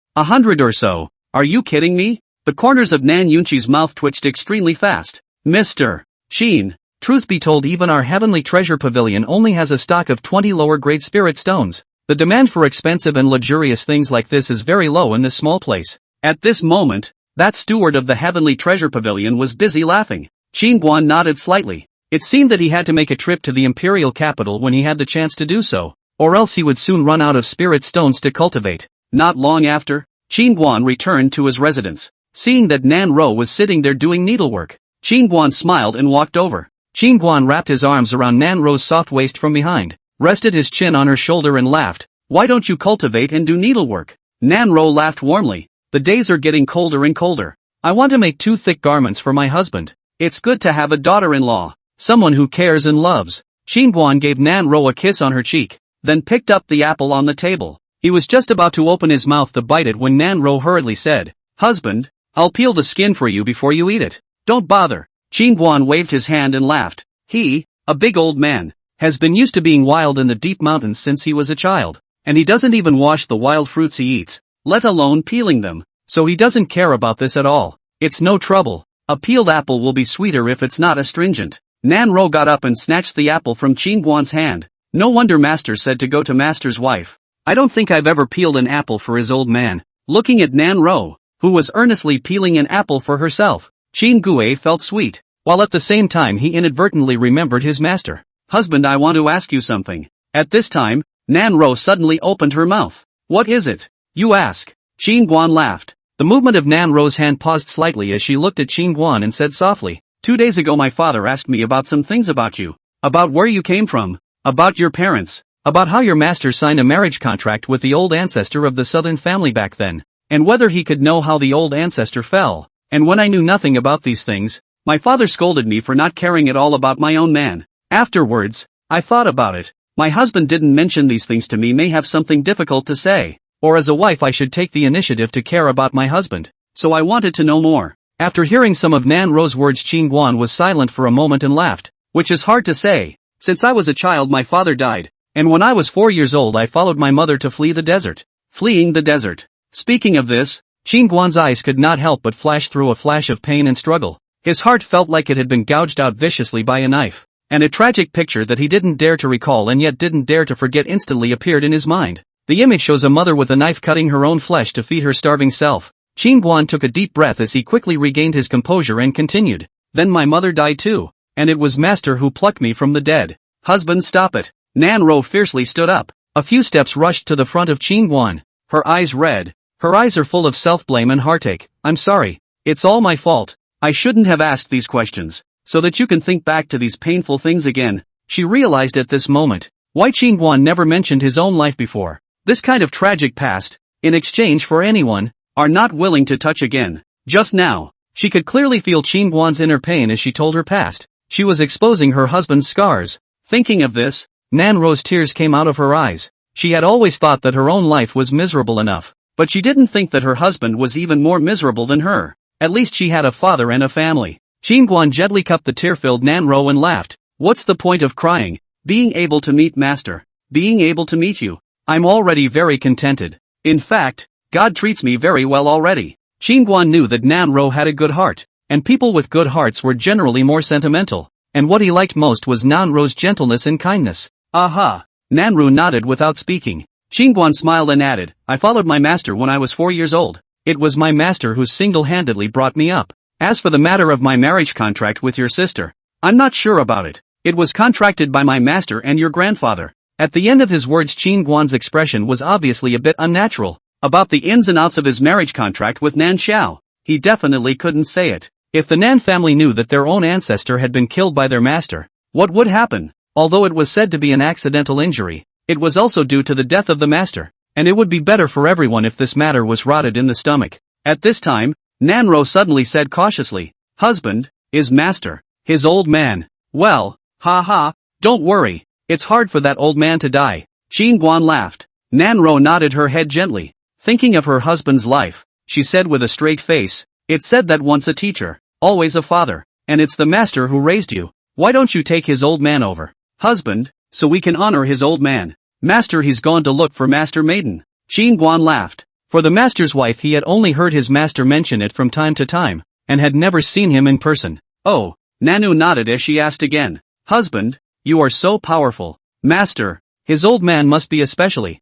or so. Are you kidding me? The corners of Nan Yunqi's mouth twitched extremely fast. Mr. Qin, truth be told, even our Heavenly Treasure Pavilion only has a stock of 20 lower grade spirit stones. The demand for expensive and luxurious things like this is very low in this small place. At this moment, that steward of the Heavenly Treasure Pavilion was busy laughing. Qin Guan nodded slightly. It seemed that he had to make a trip to the imperial capital when he had the chance to do so, or else he would soon run out of spirit stones to cultivate. Not long after, Qin Guan returned to his residence. Seeing that Nan Ro was sitting there doing needlework, Qin Guan smiled and walked over. Qin Guan wrapped his arms around Nan Ro's soft waist from behind, rested his chin on her shoulder and laughed. Why don't you cultivate and do needlework? Nan Ro laughed warmly. The days are getting colder and colder. I want to make 2 thick garments for my husband. It's good to have a daughter-in-law, someone who cares and loves. Qin Guan gave Nan Ro a kiss on her cheek, then picked up the apple on the table. He was just about to open his mouth to bite it when Nan Ro hurriedly said, Husband, I'll peel the skin for you before you eat it. Don't bother. Qin Guan waved his hand and laughed. He, a big old man, has been used to being wild in the deep mountains since he was a child, and he doesn't even wash the wild fruits he eats, let alone peeling them, so he doesn't care about this at all. It's no trouble. A peeled apple will be sweeter if it's not astringent. Nan Ro got up and snatched the apple from Qin Guan's hand. No wonder Master said to go to Master's wife. I don't think I've ever peeled an apple for his old man. Looking at Nan Ro, who was earnestly peeling an apple for herself, Qin Gui felt sweet, while at the same time he inadvertently remembered his master. Husband, I want to ask you something. At this time, Nan Ro suddenly opened her mouth. What is it? You ask. Qin Guan laughed. The movement of Nan Ro's hand paused slightly as she looked at Qin Guan and said softly, 2 days ago my father asked me about some things about you. About where you came from. About your parents. About how your master signed a marriage contract with the old ancestor of the southern family back then. And whether he could know how the old ancestor fell. And when I knew nothing about these things, my father scolded me for not caring at all about my own man. Afterwards, I thought about it. My husband didn't mention these things to me, may have something difficult to say. Or as a wife I should take the initiative to care about my husband. So I wanted to know more. After hearing some of Nan Ro's words, Qin Guan was silent for a moment and laughed. Which is hard to say. Since I was a child my father died, and when I was 4 years old I followed my mother to flee the desert. Fleeing the desert. Speaking of this, Qin Guan's eyes could not help but flash through a flash of pain and struggle. His heart felt like it had been gouged out viciously by a knife. And a tragic picture that he didn't dare to recall and yet didn't dare to forget instantly appeared in his mind. The image shows a mother with a knife cutting her own flesh to feed her starving self. Qin Guan took a deep breath as he quickly regained his composure and continued. Then my mother died too. And it was master who plucked me from the dead. Husband, stop it. Nan Ro fiercely stood up. A few steps rushed to the front of Qin Guan. Her eyes red. Her eyes are full of self-blame and heartache. I'm sorry. It's all my fault. I shouldn't have asked these questions. So that you can think back to these painful things again. She realized at this moment why Qin Guan never mentioned his own life before. This kind of tragic past, in exchange for anyone, are not willing to touch again. Just now, she could clearly feel Qin Guan's inner pain as she told her past. She was exposing her husband's scars. Thinking of this, Nan Ro's tears came out of her eyes. She had always thought that her own life was miserable enough, but she didn't think that her husband was even more miserable than her. At least she had a father and a family. Qin Guan gently cupped the tear-filled Nan Ro and laughed. What's the point of crying? Being able to meet master. Being able to meet you. I'm already very contented. In fact, God treats me very well already. Qin Guan knew that Nan Ro had a good heart, and people with good hearts were generally more sentimental, and what he liked most was Nan Ro's gentleness and kindness. Aha! Nan Ro nodded without speaking. Qin Guan smiled and added, I followed my master when I was 4 years old. It was my master who single-handedly brought me up. As for the matter of my marriage contract with your sister, I'm not sure about it. It was contracted by my master and your grandfather. At the end of his words, Qin Guan's expression was obviously a bit unnatural. About the ins and outs of his marriage contract with Nan Xiao, he definitely couldn't say it. If the Nan family knew that their own ancestor had been killed by their master, what would happen? Although it was said to be an accidental injury, it was also due to the death of the master, and it would be better for everyone if this matter was rotted in the stomach. At this time, Nan Ro suddenly said cautiously, Husband, is master, his old man. Well, don't worry, it's hard for that old man to die. Qin Guan laughed. Nan Ro nodded her head gently. Thinking of her husband's life, she said with a straight face, it's said that once a teacher, always a father, and it's the master who raised you. Why don't you take his old man over, husband, so we can honor his old man? Master, he's gone to look for Master Maiden. Qin Guan laughed. For the master's wife, he had only heard his master mention it from time to time, and had never seen him in person. Oh, Nanu nodded as she asked again. Husband, you are so powerful. Master, his old man must be especially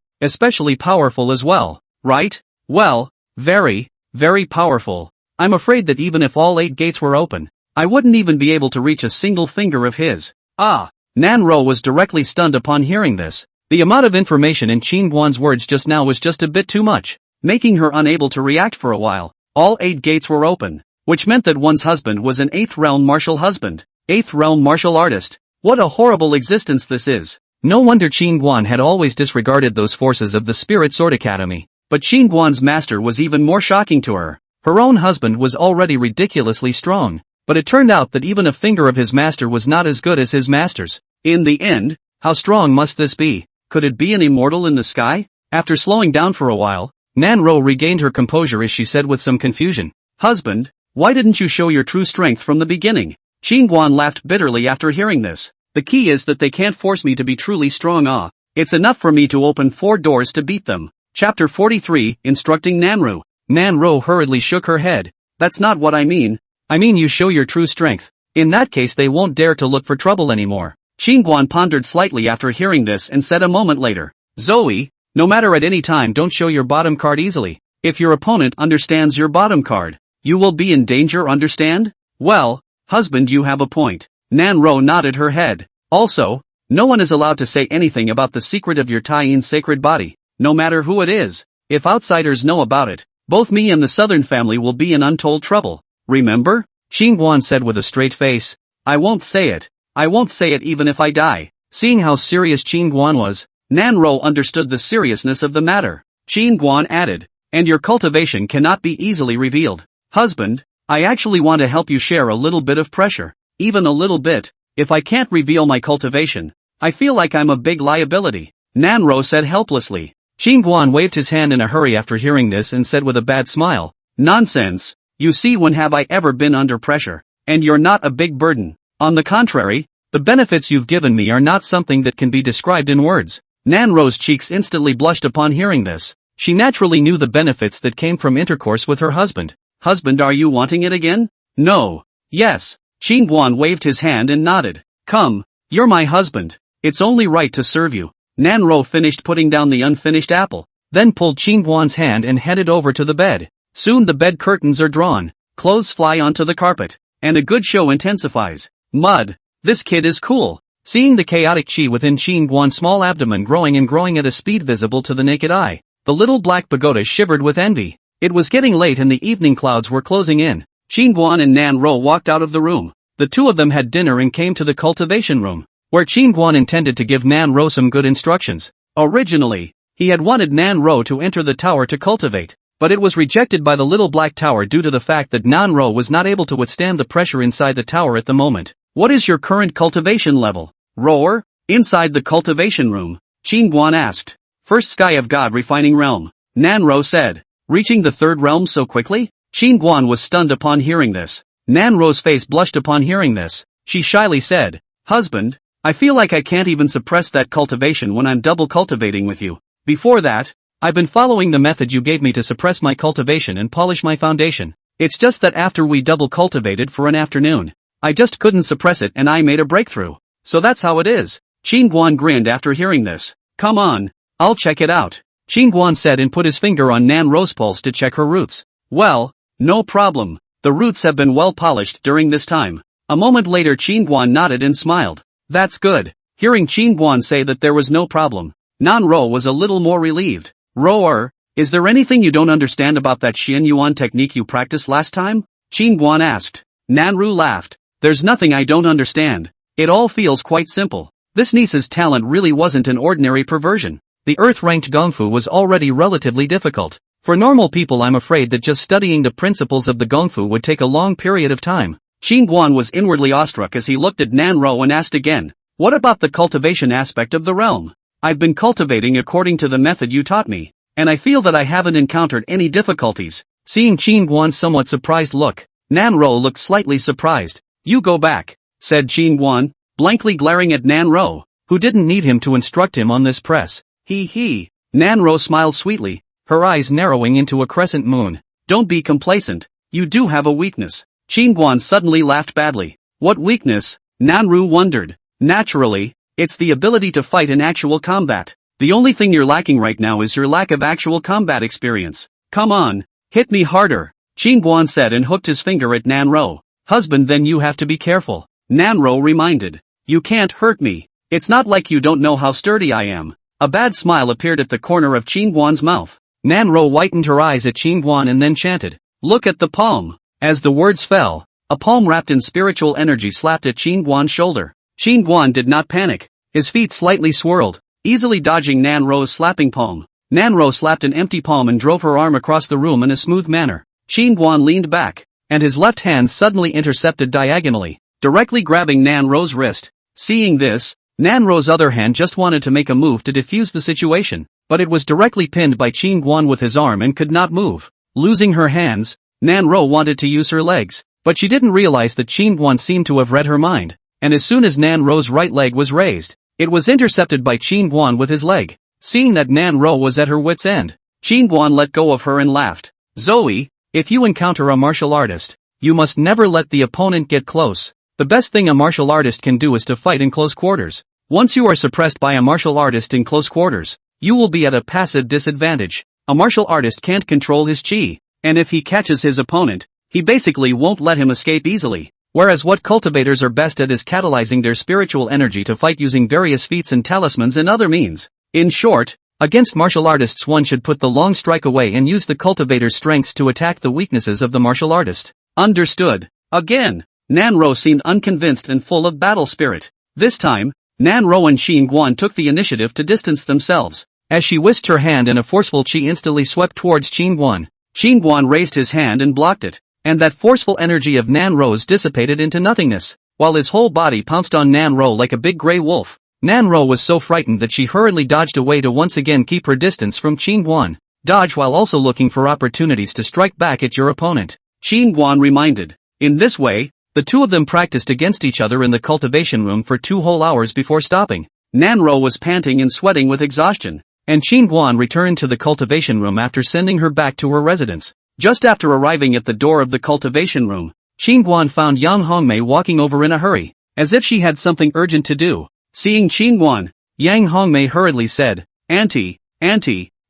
powerful as well, right? Well, very, very powerful. I'm afraid that even if all 8 gates were open, I wouldn't even be able to reach a single finger of his. Nan Ro was directly stunned upon hearing this. The amount of information in Qin Guan's words just now was just a bit too much, making her unable to react for a while. All 8 gates were open, which meant that one's husband was an 8th realm martial husband, 8th realm martial artist. What a horrible existence this is. No wonder Qin Guan had always disregarded those forces of the Spirit Sword Academy. But Qin Guan's master was even more shocking to her. Her own husband was already ridiculously strong, but it turned out that even a finger of his master was not as good as his master's. In the end, how strong must this be? Could it be an immortal in the sky? After slowing down for a while, Nan Ro regained her composure as she said with some confusion, Husband, why didn't you show your true strength from the beginning? Qin Guan laughed bitterly after hearing this. The key is that they can't force me to be truly strong. It's enough for me to open 4 doors to beat them. Chapter 43, Instructing Nanru. Nan Ro hurriedly shook her head. That's not what I mean. I mean you show your true strength. In that case they won't dare to look for trouble anymore. Qin Guan pondered slightly after hearing this and said a moment later, Zoe, no matter at any time don't show your bottom card easily. If your opponent understands your bottom card, you will be in danger, understand? Well, husband, you have a point. Nan Ro nodded her head. Also, no one is allowed to say anything about the secret of your Taiyin sacred body, no matter who it is. If outsiders know about it, both me and the southern family will be in untold trouble. Remember? Qin Guan said with a straight face. I won't say it. I won't say it even if I die. Seeing how serious Qin Guan was, Nan Ro understood the seriousness of the matter. Qin Guan added, and your cultivation cannot be easily revealed. Husband, I actually want to help you share a little bit of pressure. Even a little bit. If I can't reveal my cultivation, I feel like I'm a big liability. Nan Ro said helplessly. Qin Guan waved his hand in a hurry after hearing this and said with a bad smile, Nonsense. You see, when have I ever been under pressure? And you're not a big burden. On the contrary, the benefits you've given me are not something that can be described in words. Nanro's cheeks instantly blushed upon hearing this. She naturally knew the benefits that came from intercourse with her husband. Husband, are you wanting it again? No. Yes. Qingguan waved his hand and nodded. Come, you're my husband. It's only right to serve you. Nanro finished putting down the unfinished apple, then pulled Qingguan's hand and headed over to the bed. Soon the bed curtains are drawn, clothes fly onto the carpet, and a good show intensifies. Mud. This kid is cool. Seeing the chaotic chi within Qingguan's small abdomen growing and growing at a speed visible to the naked eye, the little black pagoda shivered with envy. It was getting late and the evening clouds were closing in. Qingguan and Nanro walked out of the room. The two of them had dinner and came to the cultivation room, where Qingguan intended to give Nanro some good instructions. Originally, he had wanted Nanro to enter the tower to cultivate, but it was rejected by the little black tower due to the fact that Nanro was not able to withstand the pressure inside the tower at the moment. What is your current cultivation level? Roar? Inside the cultivation room, Qingguan asked. First sky of God refining realm, Nanro said. Reaching the third realm so quickly? Qingguan was stunned upon hearing this. Nanro's face blushed upon hearing this. She shyly said, Husband, I feel like I can't even suppress that cultivation when I'm double cultivating with you. Before that, I've been following the method you gave me to suppress my cultivation and polish my foundation. It's just that after we double cultivated for an afternoon, I just couldn't suppress it and I made a breakthrough. So that's how it is. Qingguan grinned after hearing this. Come on, I'll check it out. Qingguan said and put his finger on Nanro's pulse to check her roots. Well, no problem. The roots have been well polished during this time. A moment later Qingguan nodded and smiled. That's good. Hearing Qingguan say that there was no problem, Nanro was a little more relieved. Roar, is there anything you don't understand about that Xian Yuan technique you practiced last time? Qingguan asked. Nanru laughed. There's nothing I don't understand. It all feels quite simple. This niece's talent really wasn't an ordinary perversion. The Earth-ranked Gongfu was already relatively difficult. For normal people, I'm afraid that just studying the principles of the Gongfu would take a long period of time. Qingguan was inwardly awestruck as he looked at Nanro and asked again, what about the cultivation aspect of the realm? I've been cultivating according to the method you taught me, and I feel that I haven't encountered any difficulties. Seeing Qingguan's somewhat surprised look, Nanro looked slightly surprised. You go back, said Qingguan, blankly glaring at Nanro, who didn't need him to instruct him on this press. He. Nanro smiled sweetly, her eyes narrowing into a crescent moon. Don't be complacent, you do have a weakness. Qingguan suddenly laughed badly. What weakness? Nanru wondered. Naturally, it's the ability to fight in actual combat. The only thing you're lacking right now is your lack of actual combat experience. Come on, hit me harder, Qingguan said and hooked his finger at Nanro. Husband, then you have to be careful, Nanro reminded. You can't hurt me. It's not like you don't know how sturdy I am. A bad smile appeared at the corner of Qingguan's mouth. Nanro whitened her eyes at Qingguan and then chanted, look at the palm. As the words fell, a palm wrapped in spiritual energy slapped at Qingguan's shoulder. Qingguan did not panic. His feet slightly swirled, easily dodging Nanro's slapping palm. Nanro slapped an empty palm and drove her arm across the room in a smooth manner. Qingguan leaned back, and his left hand suddenly intercepted diagonally, directly grabbing Nanro's wrist. Seeing this, Nanro's other hand just wanted to make a move to defuse the situation, but it was directly pinned by Qingguan with his arm and could not move. Losing her hands, Nanro wanted to use her legs, but she didn't realize that Qingguan seemed to have read her mind, and as soon as Nanro's right leg was raised, it was intercepted by Qingguan with his leg. Seeing that Nanro was at her wit's end, Qingguan let go of her and laughed. Zoe, if you encounter a martial artist, you must never let the opponent get close. The best thing a martial artist can do is to fight in close quarters. Once you are suppressed by a martial artist in close quarters, you will be at a passive disadvantage. A martial artist can't control his chi, and if he catches his opponent, he basically won't let him escape easily. Whereas what cultivators are best at is catalyzing their spiritual energy to fight using various feats and talismans and other means. In short, against martial artists one should put the long strike away and use the cultivator's strengths to attack the weaknesses of the martial artist. Understood. Again, Nanro seemed unconvinced and full of battle spirit. This time, Nanro and Qingguan took the initiative to distance themselves. As she whisked her hand and a forceful chi instantly swept towards Qingguan. Qingguan raised his hand and blocked it, and that forceful energy of Nanro's dissipated into nothingness, while his whole body pounced on Nanro like a big gray wolf. Nanro was so frightened that she hurriedly dodged away to once again keep her distance from Qingguan. Dodge while also looking for opportunities to strike back at your opponent. Qin Guan reminded. In this way, the two of them practiced against each other in the cultivation room for 2 whole hours before stopping. Nanro was panting and sweating with exhaustion, and Qin Guan returned to the cultivation room after sending her back to her residence. Just after arriving at the door of the cultivation room, Qin Guan found Yang Hongmei walking over in a hurry, as if she had something urgent to do. Seeing Qin Guan, Yang Hongmei hurriedly said, Auntie,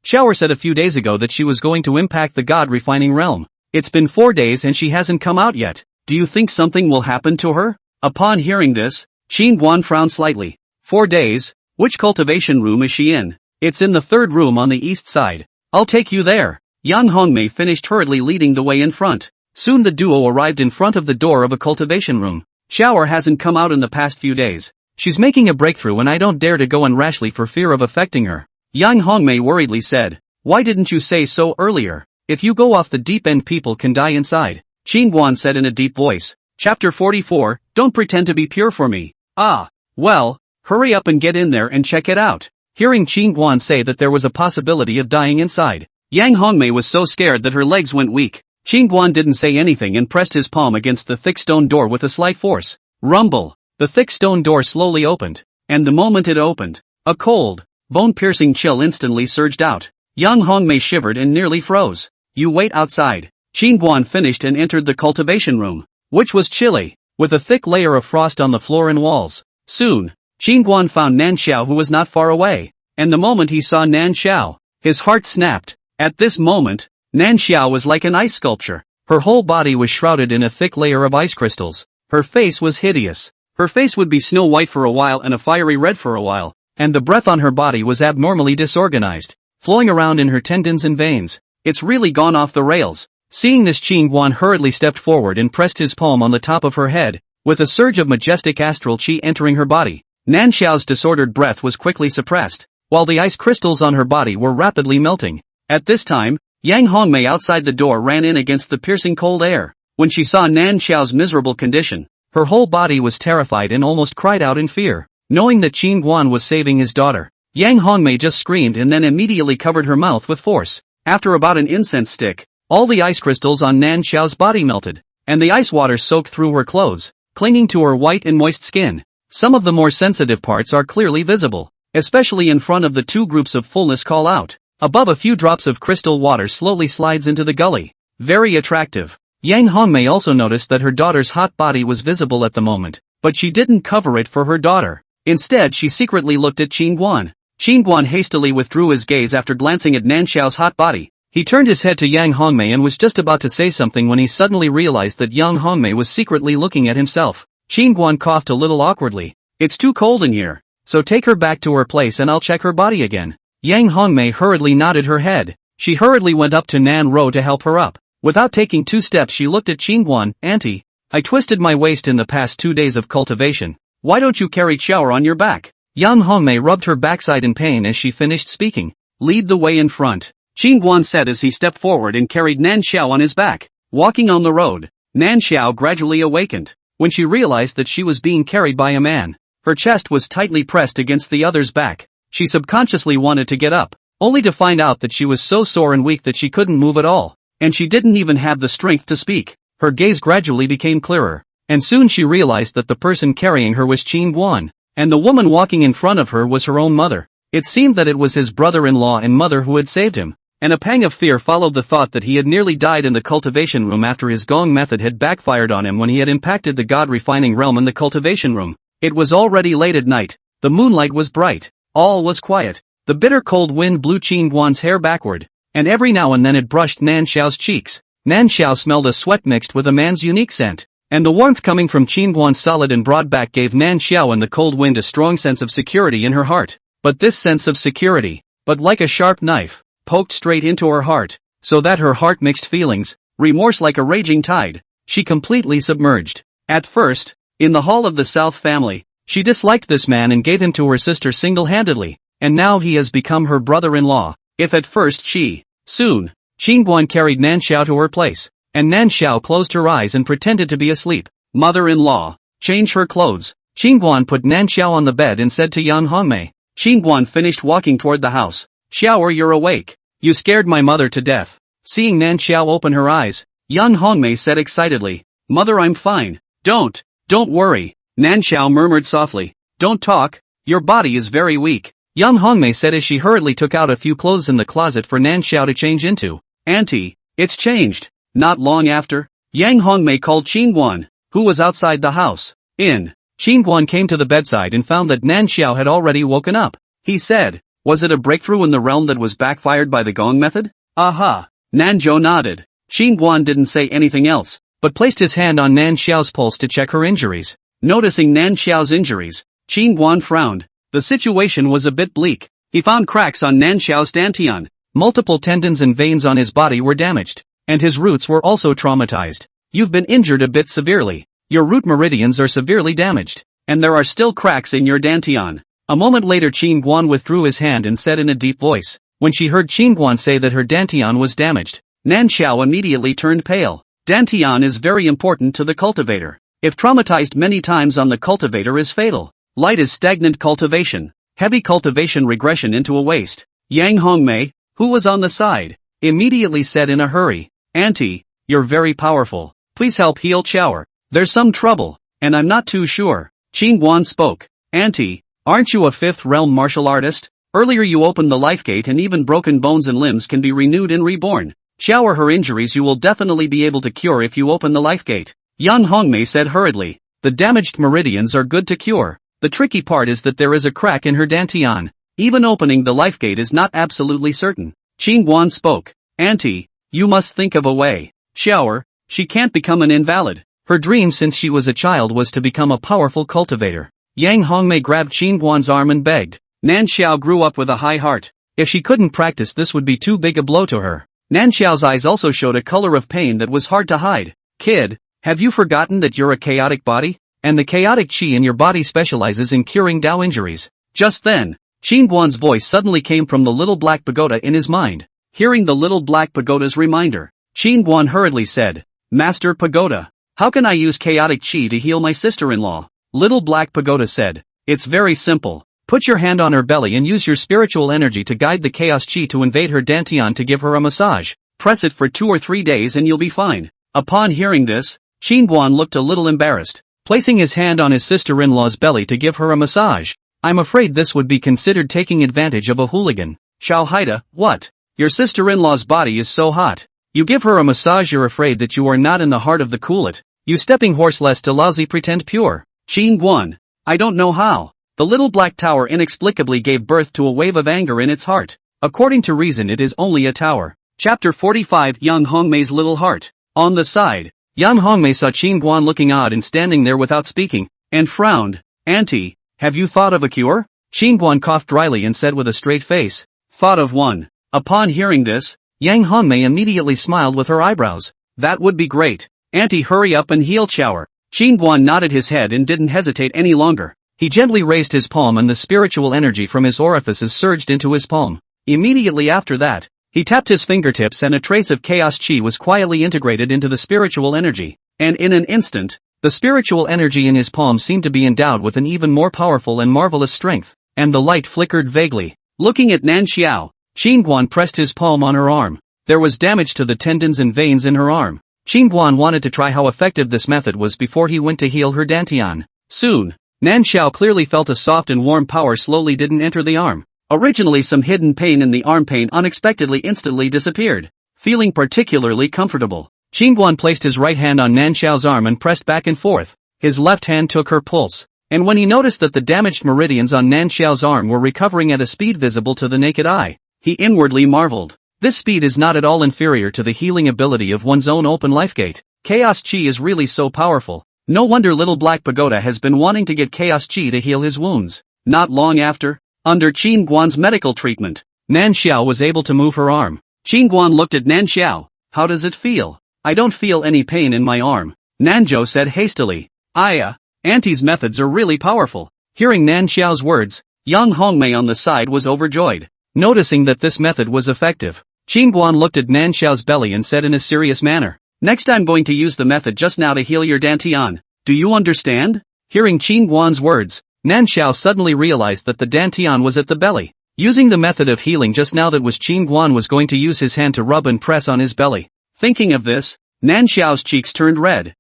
Shower said a few days ago that she was going to impact the god-refining realm. It's been 4 days and she hasn't come out yet. Do you think something will happen to her? Upon hearing this, Qin Guan frowned slightly. 4 days? Which cultivation room is she in? It's in the 3rd room on the east side. I'll take you there. Yang Hongmei finished hurriedly leading the way in front. Soon the duo arrived in front of the door of a cultivation room. Shower hasn't come out in the past few days. She's making a breakthrough and I don't dare to go in rashly for fear of affecting her. Yang Hongmei worriedly said. Why didn't you say so earlier? If you go off the deep end people can die inside. Qin Guan said in a deep voice. Chapter 44, Don't pretend to be pure for me. Ah, well, hurry up and get in there and check it out. Hearing Qin Guan say that there was a possibility of dying inside, Yang Hongmei was so scared that her legs went weak. Qin Guan didn't say anything and pressed his palm against the thick stone door with a slight force. Rumble. The thick stone door slowly opened, and the moment it opened, a cold, bone-piercing chill instantly surged out. Yang Hongmei shivered and nearly froze. You wait outside. Qin Guan finished and entered the cultivation room, which was chilly, with a thick layer of frost on the floor and walls. Soon, Qin Guan found Nan Xiao who was not far away, and the moment he saw Nan Xiao, his heart snapped. At this moment, Nan Xiao was like an ice sculpture. Her whole body was shrouded in a thick layer of ice crystals. Her face was hideous. Her face would be snow white for a while and a fiery red for a while, and the breath on her body was abnormally disorganized, flowing around in her tendons and veins. It's really gone off the rails. Seeing this, Qin Guan hurriedly stepped forward and pressed his palm on the top of her head, with a surge of majestic astral chi entering her body. Nan Xiao's disordered breath was quickly suppressed, while the ice crystals on her body were rapidly melting. At this time, Yang Hongmei outside the door ran in against the piercing cold air. When she saw Nan Xiao's miserable condition, her whole body was terrified and almost cried out in fear. Knowing that Qin Guan was saving his daughter, Yang Hongmei just screamed and then immediately covered her mouth with force. After about an incense stick, all the ice crystals on Nan Xiao's body melted, and the ice water soaked through her clothes, clinging to her white and moist skin. Some of the more sensitive parts are clearly visible, especially in front of the 2 groups of fullness call out. Above, a few drops of crystal water slowly slides into the gully. Very attractive. Yang Hongmei also noticed that her daughter's hot body was visible at the moment, but she didn't cover it for her daughter. Instead, she secretly looked at Qin Guan. Qin Guan hastily withdrew his gaze after glancing at Nan Xiao's hot body. He turned his head to Yang Hongmei and was just about to say something when he suddenly realized that Yang Hongmei was secretly looking at himself. Qin Guan coughed a little awkwardly. It's too cold in here, so take her back to her place and I'll check her body again. Yang Hongmei hurriedly nodded her head. She hurriedly went up to Nan Ro to help her up. Without taking 2 steps, she looked at Qin Guan. Auntie, I twisted my waist in the past 2 days of cultivation. Why don't you carry Shower on your back? Yang Hongmei rubbed her backside in pain as she finished speaking. Lead the way in front, Qin Guan said as he stepped forward and carried Nan Xiao on his back. Walking on the road, Nan Xiao gradually awakened. When she realized that she was being carried by a man, her chest was tightly pressed against the other's back. She subconsciously wanted to get up, only to find out that she was so sore and weak that she couldn't move at all. And she didn't even have the strength to speak. Her gaze gradually became clearer, and soon she realized that the person carrying her was Qin Guan, and the woman walking in front of her was her own mother. It seemed that it was his brother-in-law and mother who had saved him, and a pang of fear followed the thought that he had nearly died in the cultivation room after his gong method had backfired on him when he had impacted the god-refining realm in the cultivation room. It was already late at night, the moonlight was bright, all was quiet. The bitter cold wind blew Qin Guan's hair backward, and every now and then it brushed Nan Xiao's cheeks. Nan Xiao smelled a sweat mixed with a man's unique scent, and the warmth coming from Qin Guan's solid and broad back gave Nan Xiao and the cold wind a strong sense of security in her heart. But this sense of security, but like a sharp knife, poked straight into her heart, so that her heart mixed feelings, remorse like a raging tide. She completely submerged. At first, in the hall of the South family, she disliked this man and gave him to her sister single-handedly, and now he has become her brother-in-law. If at first soon, Qin Guan carried Nan Xiao to her place, and Nan Xiao closed her eyes and pretended to be asleep. Mother-in-law, change her clothes. Qin Guan put Nan Xiao on the bed and said to Yang Hongmei. Qin Guan finished walking toward the house. Shower, you're awake. You scared my mother to death. Seeing Nan Xiao open her eyes, Young Hongmei said excitedly. Mother, I'm fine. Don't worry. Nanxiao murmured softly. Don't talk, your body is very weak. Young Hongmei said as she hurriedly took out a few clothes in the closet for Nanxiao to change into. Auntie, it's changed. Not long after, Yang Hongmei called Qingguan, who was outside the house. Qingguan came to the bedside and found that Nanxiao had already woken up. He said, was it a breakthrough in the realm that was backfired by the gong method? Aha. Nanzhou nodded. Qingguan didn't say anything else, but placed his hand on Nanxiao's pulse to check her injuries. Noticing Nanxiao's injuries, Qingguan frowned. The situation was a bit bleak. He found cracks on Nanxiao's dantian. Multiple tendons and veins on his body were damaged, and his roots were also traumatized. You've been injured a bit severely. Your root meridians are severely damaged, and there are still cracks in your dantian. A moment later Qingguan withdrew his hand and said in a deep voice. When she heard Qingguan say that her dantian was damaged, Nanxiao immediately turned pale. Dantian is very important to the cultivator. If traumatized many times on the cultivator is fatal. Light is stagnant cultivation. Heavy cultivation regression into a waste. Yang Hongmei, who was on the side, immediately said in a hurry. Auntie, you're very powerful. Please help heal Chower. There's some trouble, and I'm not too sure. Qingguan spoke. Auntie, aren't you a fifth realm martial artist? Earlier you opened the life gate and even broken bones and limbs can be renewed and reborn. Shower her injuries you will definitely be able to cure if you open the life gate. Yang Hongmei said hurriedly. The damaged meridians are good to cure. The tricky part is that there is a crack in her dantian. Even opening the life gate is not absolutely certain. Qingguan spoke. Auntie, you must think of a way. Shower, she can't become an invalid. Her dream since she was a child was to become a powerful cultivator. Yang Hongmei grabbed Qingguan's arm and begged. Nanxiao grew up with a high heart. If she couldn't practice this would be too big a blow to her. Nanxiao's eyes also showed a color of pain that was hard to hide. Kid, have you forgotten that you're a chaotic body? And the chaotic qi in your body specializes in curing Dao injuries. Just then, Qingguan's voice suddenly came from the little black pagoda in his mind. Hearing the little black pagoda's reminder, Qingguan hurriedly said, Master Pagoda, how can I use chaotic qi to heal my sister-in-law? Little black pagoda said, it's very simple. Put your hand on her belly and use your spiritual energy to guide the chaos qi to invade her dantian to give her a massage. Press it for 2 or 3 days and you'll be fine. Upon hearing this, Qingguan looked a little embarrassed. Placing his hand on his sister-in-law's belly to give her a massage. I'm afraid this would be considered taking advantage of a hooligan. Xiao Haida, what? Your sister-in-law's body is so hot. You give her a massage, you're afraid that you are not in the heart of the coolet. You stepping horse less to lousy pretend pure. Qingguan, I don't know how. The little black tower inexplicably gave birth to a wave of anger in its heart. According to reason it is only a tower. Chapter 45 Young Hongmei's Little Heart. On the side, Yang Hongmei saw Qingguan looking odd and standing there without speaking, and frowned. Auntie, have you thought of a cure? Qingguan coughed dryly and said with a straight face. Thought of one. Upon hearing this, Yang Hongmei immediately smiled with her eyebrows. That would be great. Auntie, hurry up and heal Chower. Qingguan nodded his head and didn't hesitate any longer. He gently raised his palm and the spiritual energy from his orifices surged into his palm. Immediately after that, he tapped his fingertips and a trace of chaos qi was quietly integrated into the spiritual energy. And in an instant, the spiritual energy in his palm seemed to be endowed with an even more powerful and marvelous strength, and the light flickered vaguely. Looking at Nanxiao, Qingguan pressed his palm on her arm. There was damage to the tendons and veins in her arm. Qingguan wanted to try how effective this method was before he went to heal her dantian. Soon, Nanxiao clearly felt a soft and warm power slowly didn't enter the arm. Originally some hidden pain in the arm pain unexpectedly instantly disappeared. Feeling particularly comfortable, Qingguan placed his right hand on Nanxiao's arm and pressed back and forth. His left hand took her pulse, and when he noticed that the damaged meridians on Nanxiao's arm were recovering at a speed visible to the naked eye, he inwardly marveled. This speed is not at all inferior to the healing ability of one's own open life gate. Chaos Qi is really so powerful. No wonder Little Black Pagoda has been wanting to get Chaos Qi to heal his wounds. Not long after, under Qingguan's medical treatment, Nanxiao was able to move her arm. Qingguan looked at Nanxiao. How does it feel? I don't feel any pain in my arm. Nanzhou said hastily. Auntie's methods are really powerful. Hearing Nanxiao's words, Yang Hongmei on the side was overjoyed. Noticing that this method was effective, Qingguan looked at Nanxiao's belly and said in a serious manner. Next I'm going to use the method just now to heal your dantian. Do you understand? Hearing Qingguan's words, Nanxiao suddenly realized that the dantian was at the belly. Using the method of healing just now that was Qingguan was going to use his hand to rub and press on his belly. Thinking of this, Nan Xiao's cheeks turned red.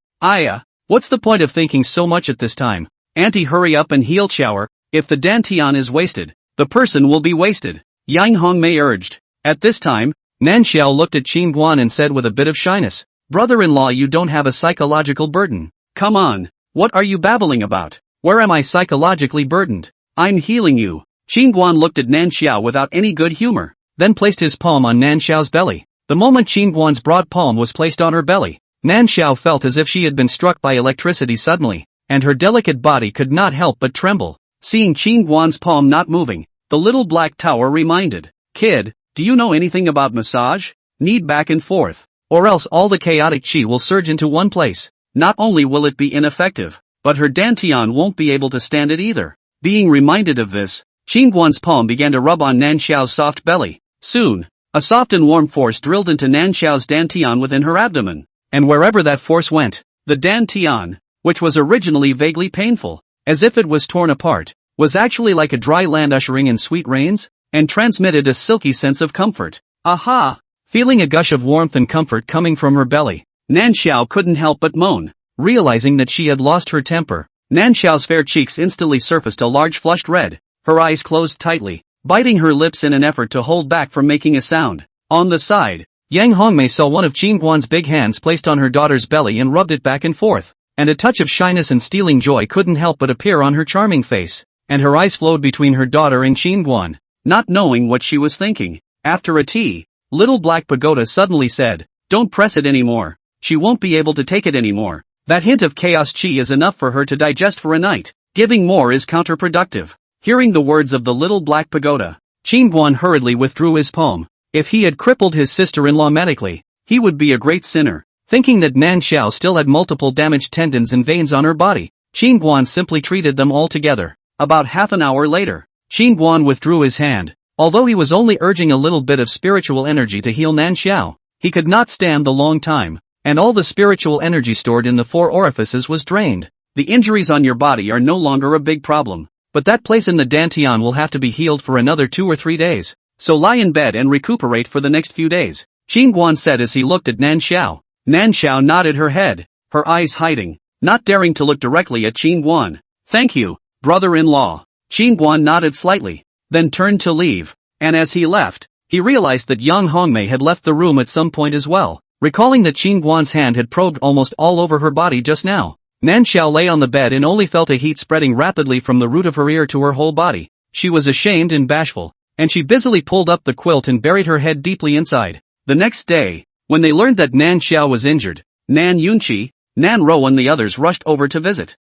What's the point of thinking so much at this time? Auntie, hurry up and heal shower. If the dantian is wasted, the person will be wasted, Yang Hongmei urged. At this time, Nan Xiao looked at Qin Guan and said with a bit of shyness, brother-in-law, you don't have a psychological burden. Come on, what are you babbling about? Where am I psychologically burdened? I'm healing you. Qin Guan looked at Nan Xiao without any good humor, then placed his palm on Nan Xiao's belly. The moment Qin Guan's broad palm was placed on her belly, Nan Xiao felt as if she had been struck by electricity suddenly, and her delicate body could not help but tremble. Seeing Qin Guan's palm not moving, the little black tower reminded, kid, do you know anything about massage? Knead back and forth, or else all the chaotic chi will surge into one place. Not only will it be ineffective, but her dantian won't be able to stand it either. Being reminded of this, Qin Guan's palm began to rub on Nan Xiao's soft belly. Soon, a soft and warm force drilled into Nan Xiao's dantian within her abdomen, and wherever that force went, the dantian, which was originally vaguely painful, as if it was torn apart, was actually like a dry land ushering in sweet rains, and transmitted a silky sense of comfort. Aha! Feeling a gush of warmth and comfort coming from her belly, Nan Xiao couldn't help but moan. Realizing that she had lost her temper, Nan Xiao's fair cheeks instantly surfaced a large flushed red, her eyes closed tightly, biting her lips in an effort to hold back from making a sound. On the side, Yang Hongmei saw one of Qin Guan's big hands placed on her daughter's belly and rubbed it back and forth, and a touch of shyness and stealing joy couldn't help but appear on her charming face, and her eyes flowed between her daughter and Qin Guan. Not knowing what she was thinking, after a tea, Little Black Pagoda suddenly said, don't press it anymore, she won't be able to take it anymore. That hint of chaos chi is enough for her to digest for a night, giving more is counterproductive. Hearing the words of the Little Black Pagoda, Qin Guan hurriedly withdrew his palm. If he had crippled his sister-in-law medically, he would be a great sinner. Thinking that Nan Xiao still had multiple damaged tendons and veins on her body, Qin Guan simply treated them all together. About half an hour later, Qin Guan withdrew his hand. Although he was only urging a little bit of spiritual energy to heal Nan Xiao, he could not stand the long time, and all the spiritual energy stored in the 4 orifices was drained. The injuries on your body are no longer a big problem, but that place in the dantian will have to be healed for another 2 or 3 days, so lie in bed and recuperate for the next few days, Qin Guan said as he looked at Nan Xiao. Nan Xiao nodded her head, her eyes hiding, not daring to look directly at Qin Guan. Thank you, brother-in-law. Qin Guan nodded slightly, then turned to leave, and as he left, he realized that Yang Hongmei had left the room at some point as well, recalling that Qin Guan's hand had probed almost all over her body just now. Nan Xiao lay on the bed and only felt a heat spreading rapidly from the root of her ear to her whole body. She was ashamed and bashful, and she busily pulled up the quilt and buried her head deeply inside. The next day, when they learned that Nan Xiao was injured, Nan Yunqi, Nan Rou and the others rushed over to visit.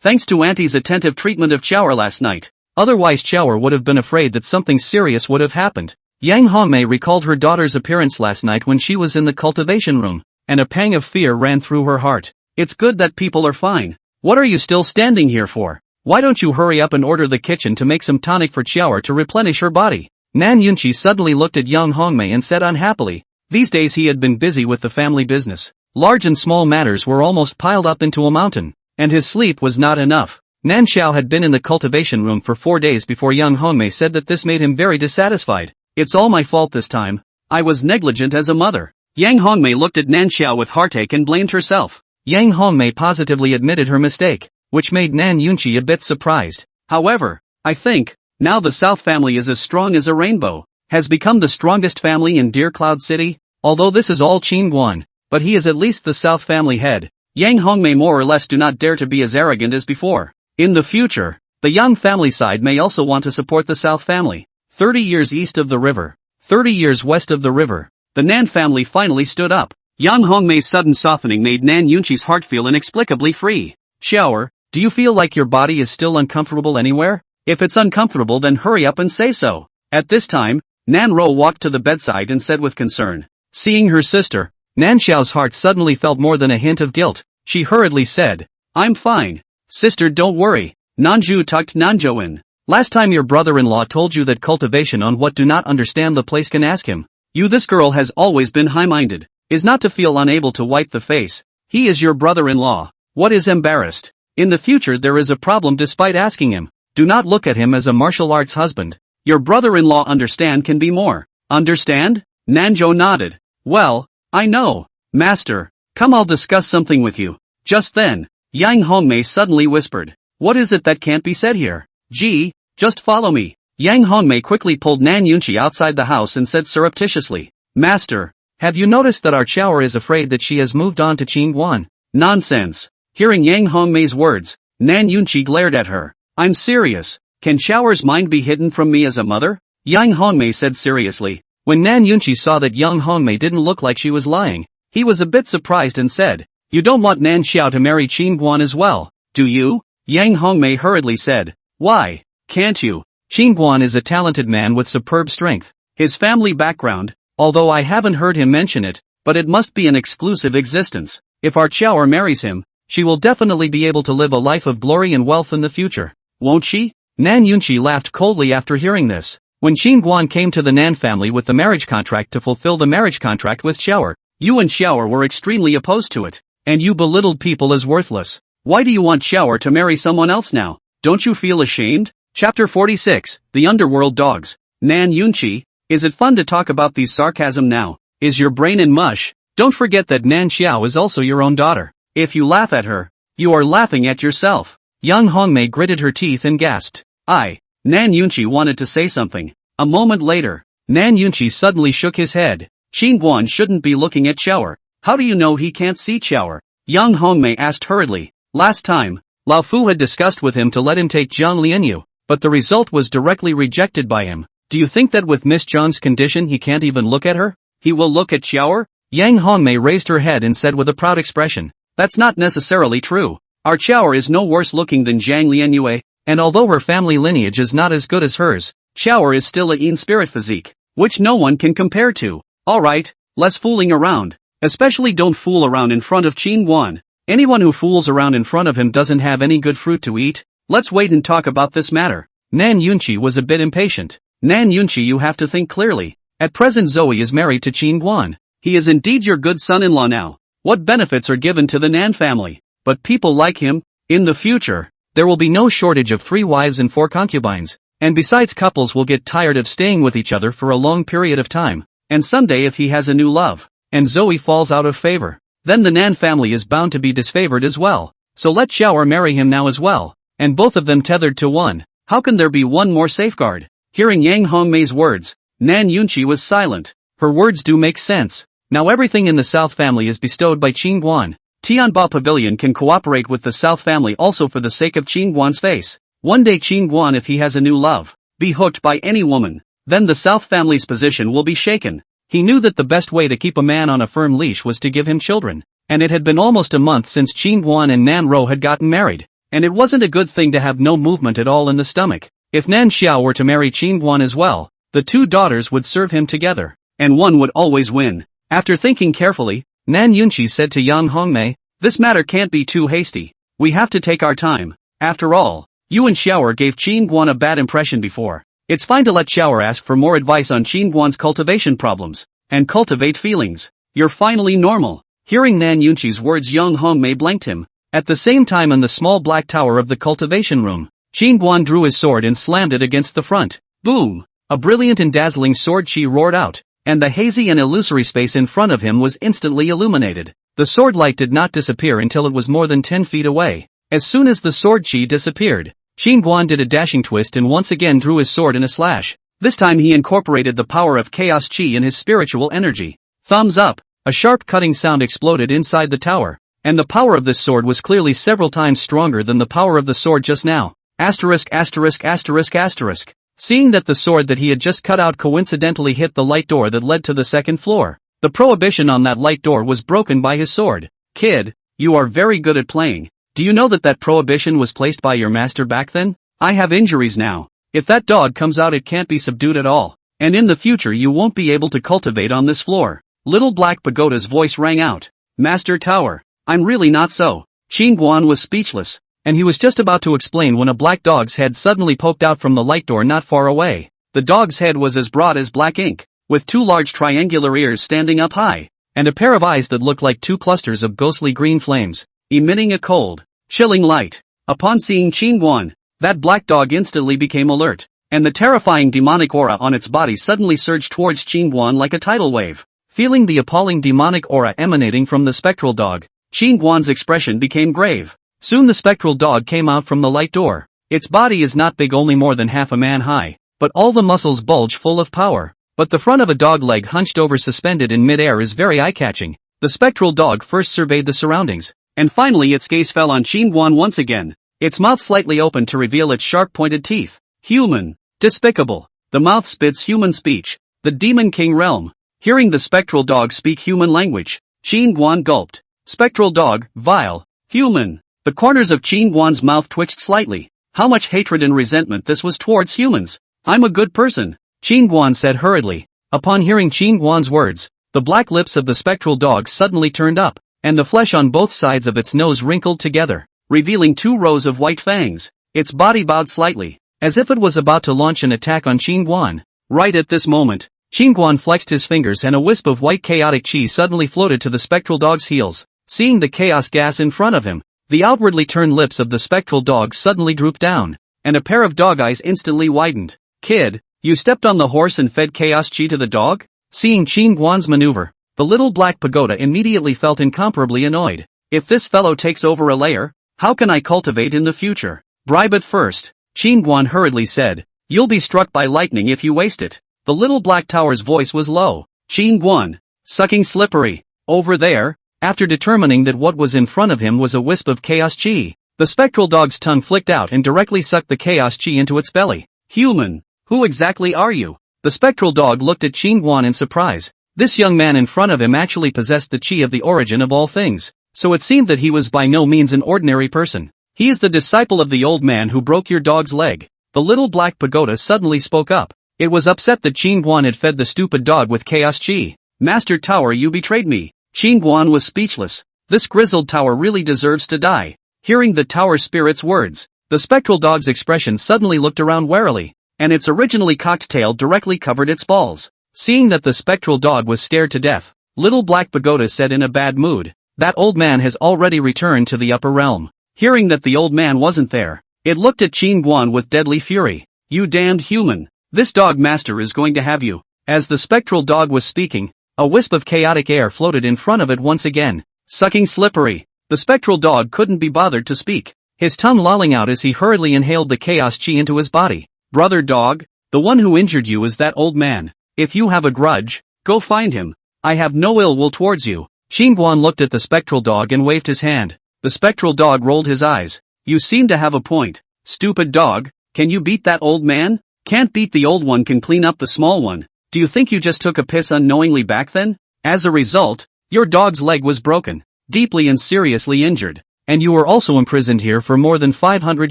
Thanks to Auntie's attentive treatment of Chower last night. Otherwise Chower would have been afraid that something serious would have happened. Yang Hongmei recalled her daughter's appearance last night when she was in the cultivation room, and a pang of fear ran through her heart. It's good that people are fine. What are you still standing here for? Why don't you hurry up and order the kitchen to make some tonic for Chower to replenish her body? Nan Yunqi suddenly looked at Yang Hongmei and said unhappily. These days he had been busy with the family business. Large and small matters were almost piled up into a mountain, and his sleep was not enough. Nan Xiao had been in the cultivation room for 4 days before Yang Hongmei said that this made him very dissatisfied. It's all my fault this time. I was negligent as a mother. Yang Hongmei looked at Nan Xiao with heartache and blamed herself. Yang Hongmei positively admitted her mistake, which made Nan Yunqi a bit surprised. However, I think, now the South family is as strong as a rainbow, has become the strongest family in Deer Cloud City. Although this is all Qin Guan, but he is at least the South family head. Yang Hongmei more or less do not dare to be as arrogant as before. In the future, the Yang family side may also want to support the South family. 30 years east of the river, 30 years west of the river, the Nan family finally stood up. Yang Hongmei's sudden softening made Nan Yunqi's heart feel inexplicably free. Shower, do you feel like your body is still uncomfortable anywhere? If it's uncomfortable then hurry up and say so. At this time, Nan Rou walked to the bedside and said with concern. Seeing her sister, Nan Xiao's heart suddenly felt more than a hint of guilt. She hurriedly said, I'm fine. Sister, don't worry. Nanju tucked Nanjoin. Last time your brother-in-law told you that cultivation on what do not understand the place can ask him. This girl has always been high-minded, is not to feel unable to wipe the face. He is your brother-in-law. What is embarrassed? In the future there is a problem despite asking him. Do not look at him as a martial arts husband. Your brother-in-law understand can be more. Understand? Nanjo nodded. Well, I know. Master, come, I'll discuss something with you. Just then, Yang Hongmei suddenly whispered. What is it that can't be said here? Gee, just follow me. Yang Hongmei quickly pulled Nan Yunqi outside the house and said surreptitiously. Master, have you noticed that our Chower is afraid that she has moved on to Qingguan? Nonsense. Hearing Yang Hongmei's words, Nan Yunqi glared at her. I'm serious. Can Chower's mind be hidden from me as a mother? Yang Hongmei said seriously. When Nan Yunqi saw that Yang Hongmei didn't look like she was lying, he was a bit surprised and said, You don't want Nan Xiao to marry Qingguan as well, do you? Yang Hongmei hurriedly said. Why, can't you? Qingguan is a talented man with superb strength. His family background, although I haven't heard him mention it, but it must be an exclusive existence. If our Chower marries him, she will definitely be able to live a life of glory and wealth in the future. Won't she? Nan Yunqi laughed coldly after hearing this. When Qingguan came to the Nan family with the marriage contract to fulfill the marriage contract with Chower, you and Chower were extremely opposed to it, and you belittled people as worthless. Why do you want Chower to marry someone else now? Don't you feel ashamed? Chapter 46, The Underworld Dogs. Nan Yunqi, is it fun to talk about these sarcasm now? Is your brain in mush? Don't forget that Nan Xiao is also your own daughter. If you laugh at her, you are laughing at yourself. Yang Hongmei gritted her teeth and gasped. Nan Yunqi wanted to say something. A moment later, Nan Yunqi suddenly shook his head. Qingguan shouldn't be looking at Chower. How do you know he can't see Chower? Yang Hongmei asked hurriedly. Last time, Lao Fu had discussed with him to let him take Zhang Lianyu, but the result was directly rejected by him. Do you think that with Miss Zhang's condition he can't even look at her? He will look at Chower? Yang Hongmei raised her head and said with a proud expression. That's not necessarily true. Our Chower is no worse looking than Zhang Lianyue, and although her family lineage is not as good as hers, Chower is still a in-spirit physique, which no one can compare to. Alright, less fooling around. Especially don't fool around in front of Qingguan. Anyone who fools around in front of him doesn't have any good fruit to eat. Let's wait and talk about this matter. Nan Yunqi was a bit impatient. Nan Yunqi, you have to think clearly. At present Zoe is married to Qingguan. He is indeed your good son-in-law now. What benefits are given to the Nan family? But people like him. In the future, there will be no shortage of 3 wives and 4 concubines. And besides, couples will get tired of staying with each other for a long period of time. And someday if he has a new love, and Zoe falls out of favor, then the Nan family is bound to be disfavored as well. So let Chower marry him now as well, and both of them tethered to one. How can there be one more safeguard? Hearing Yang Hongmei's words, Nan Yunqi was silent. Her words do make sense. Now everything in the South family is bestowed by Qingguan. Tianbao Pavilion can cooperate with the South family also for the sake of Qingguan's face. One day Qingguan, if he has a new love, be hooked by any woman, then the South family's position will be shaken. He knew that the best way to keep a man on a firm leash was to give him children, and it had been almost a month since Qingguan and Nan Ro had gotten married, and it wasn't a good thing to have no movement at all in the stomach. If Nan Xiao were to marry Qingguan as well, the 2 daughters would serve him together, and one would always win. After thinking carefully, Nan Yunqi said to Yang Hongmei, this matter can't be too hasty. We have to take our time. After all, you and Xiaoer gave Qingguan a bad impression before. It's fine to let Xiaoer ask for more advice on Qingguan's cultivation problems, and cultivate feelings. You're finally normal. Hearing Nan Yunqi's words, Yang Hongmei blanked him. At the same time, in the small black tower of the cultivation room, Qingguan drew his sword and slammed it against the front. Boom! A brilliant and dazzling sword chi roared out, and the hazy and illusory space in front of him was instantly illuminated. The sword light did not disappear until it was more than 10 feet away. As soon as the sword chi disappeared, Qingguan did a dashing twist and once again drew his sword in a slash. This time he incorporated the power of chaos chi in his spiritual energy. Thumbs up! A sharp cutting sound exploded inside the tower, and the power of this sword was clearly several times stronger than the power of the sword just now. Asterisk asterisk asterisk asterisk. Seeing that the sword that he had just cut out coincidentally hit the light door that led to the 2nd floor, the prohibition on that light door was broken by his sword. Kid, you are very good at playing. Do you know that that prohibition was placed by your master back then? I have injuries now. If that dog comes out, it can't be subdued at all. And in the future you won't be able to cultivate on this floor. Little Black Pagoda's voice rang out. Master Tower, I'm really not so. Qingguan was speechless, and he was just about to explain when a black dog's head suddenly poked out from the light door not far away. The dog's head was as broad as black ink, with 2 large triangular ears standing up high, and a pair of eyes that looked like 2 clusters of ghostly green flames, emitting a cold, chilling light. Upon seeing Qingguan, that black dog instantly became alert, and the terrifying demonic aura on its body suddenly surged towards Qingguan like a tidal wave. Feeling the appalling demonic aura emanating from the spectral dog, Qin Guan's expression became grave. Soon the spectral dog came out from the light door. Its body is not big, only more than half a man high, but all the muscles bulge full of power. But the front of a dog leg hunched over suspended in mid-air is very eye-catching. The spectral dog first surveyed the surroundings, and finally its gaze fell on Qin Guan once again. Its mouth slightly opened to reveal its sharp-pointed teeth. Human. Despicable. The mouth spits human speech. The Demon King realm. Hearing the spectral dog speak human language, Qin Guan gulped. Spectral dog, vile. Human. The corners of Qin Guan's mouth twitched slightly. How much hatred and resentment this was towards humans. I'm a good person, Qin Guan said hurriedly. Upon hearing Qin Guan's words, the black lips of the spectral dog suddenly turned up, and the flesh on both sides of its nose wrinkled together, revealing 2 rows of white fangs. Its body bowed slightly, as if it was about to launch an attack on Qin Guan. Right at this moment, Qin Guan flexed his fingers and a wisp of white chaotic chi suddenly floated to the spectral dog's heels. Seeing the chaos gas in front of him, the outwardly turned lips of the spectral dog suddenly drooped down, and a pair of dog eyes instantly widened. Kid, you stepped on the horse and fed chaos chi to the dog? Seeing Qin Guan's maneuver, the little black pagoda immediately felt incomparably annoyed. If this fellow takes over a lair, how can I cultivate in the future? Bribe it first, Qin Guan hurriedly said. You'll be struck by lightning if you waste it. The little black tower's voice was low. Qin Guan. Sucking slippery. Over there. After determining that what was in front of him was a wisp of chaos chi, the spectral dog's tongue flicked out and directly sucked the chaos chi into its belly. Human. Who exactly are you? The spectral dog looked at Qin Guan in surprise. This young man in front of him actually possessed the chi of the origin of all things, so it seemed that he was by no means an ordinary person. He is the disciple of the old man who broke your dog's leg. The little black pagoda suddenly spoke up. It was upset that Qin Guan had fed the stupid dog with chaos chi. Master Tower, you betrayed me. Qin Guan was speechless. This grizzled tower really deserves to die. Hearing the tower spirit's words, the spectral dog's expression suddenly looked around warily, and its originally cocked tail directly covered its balls. Seeing that the spectral dog was scared to death, little black pagoda said in a bad mood, that old man has already returned to the upper realm. Hearing that the old man wasn't there, it looked at Qin Guan with deadly fury. You damned human. This dog master is going to have you. As the spectral dog was speaking, a wisp of chaotic air floated in front of it once again. Sucking slippery. The spectral dog couldn't be bothered to speak, his tongue lolling out as he hurriedly inhaled the chaos chi into his body. Brother dog, the one who injured you is that old man. If you have a grudge, go find him. I have no ill will towards you. Qin Guan looked at the spectral dog and waved his hand. The spectral dog rolled his eyes. You seem to have a point. Stupid dog, can you beat that old man? Can't beat the old one, can clean up the small one. Do you think you just took a piss unknowingly back then? As a result, your dog's leg was broken, deeply and seriously injured, and you were also imprisoned here for more than 500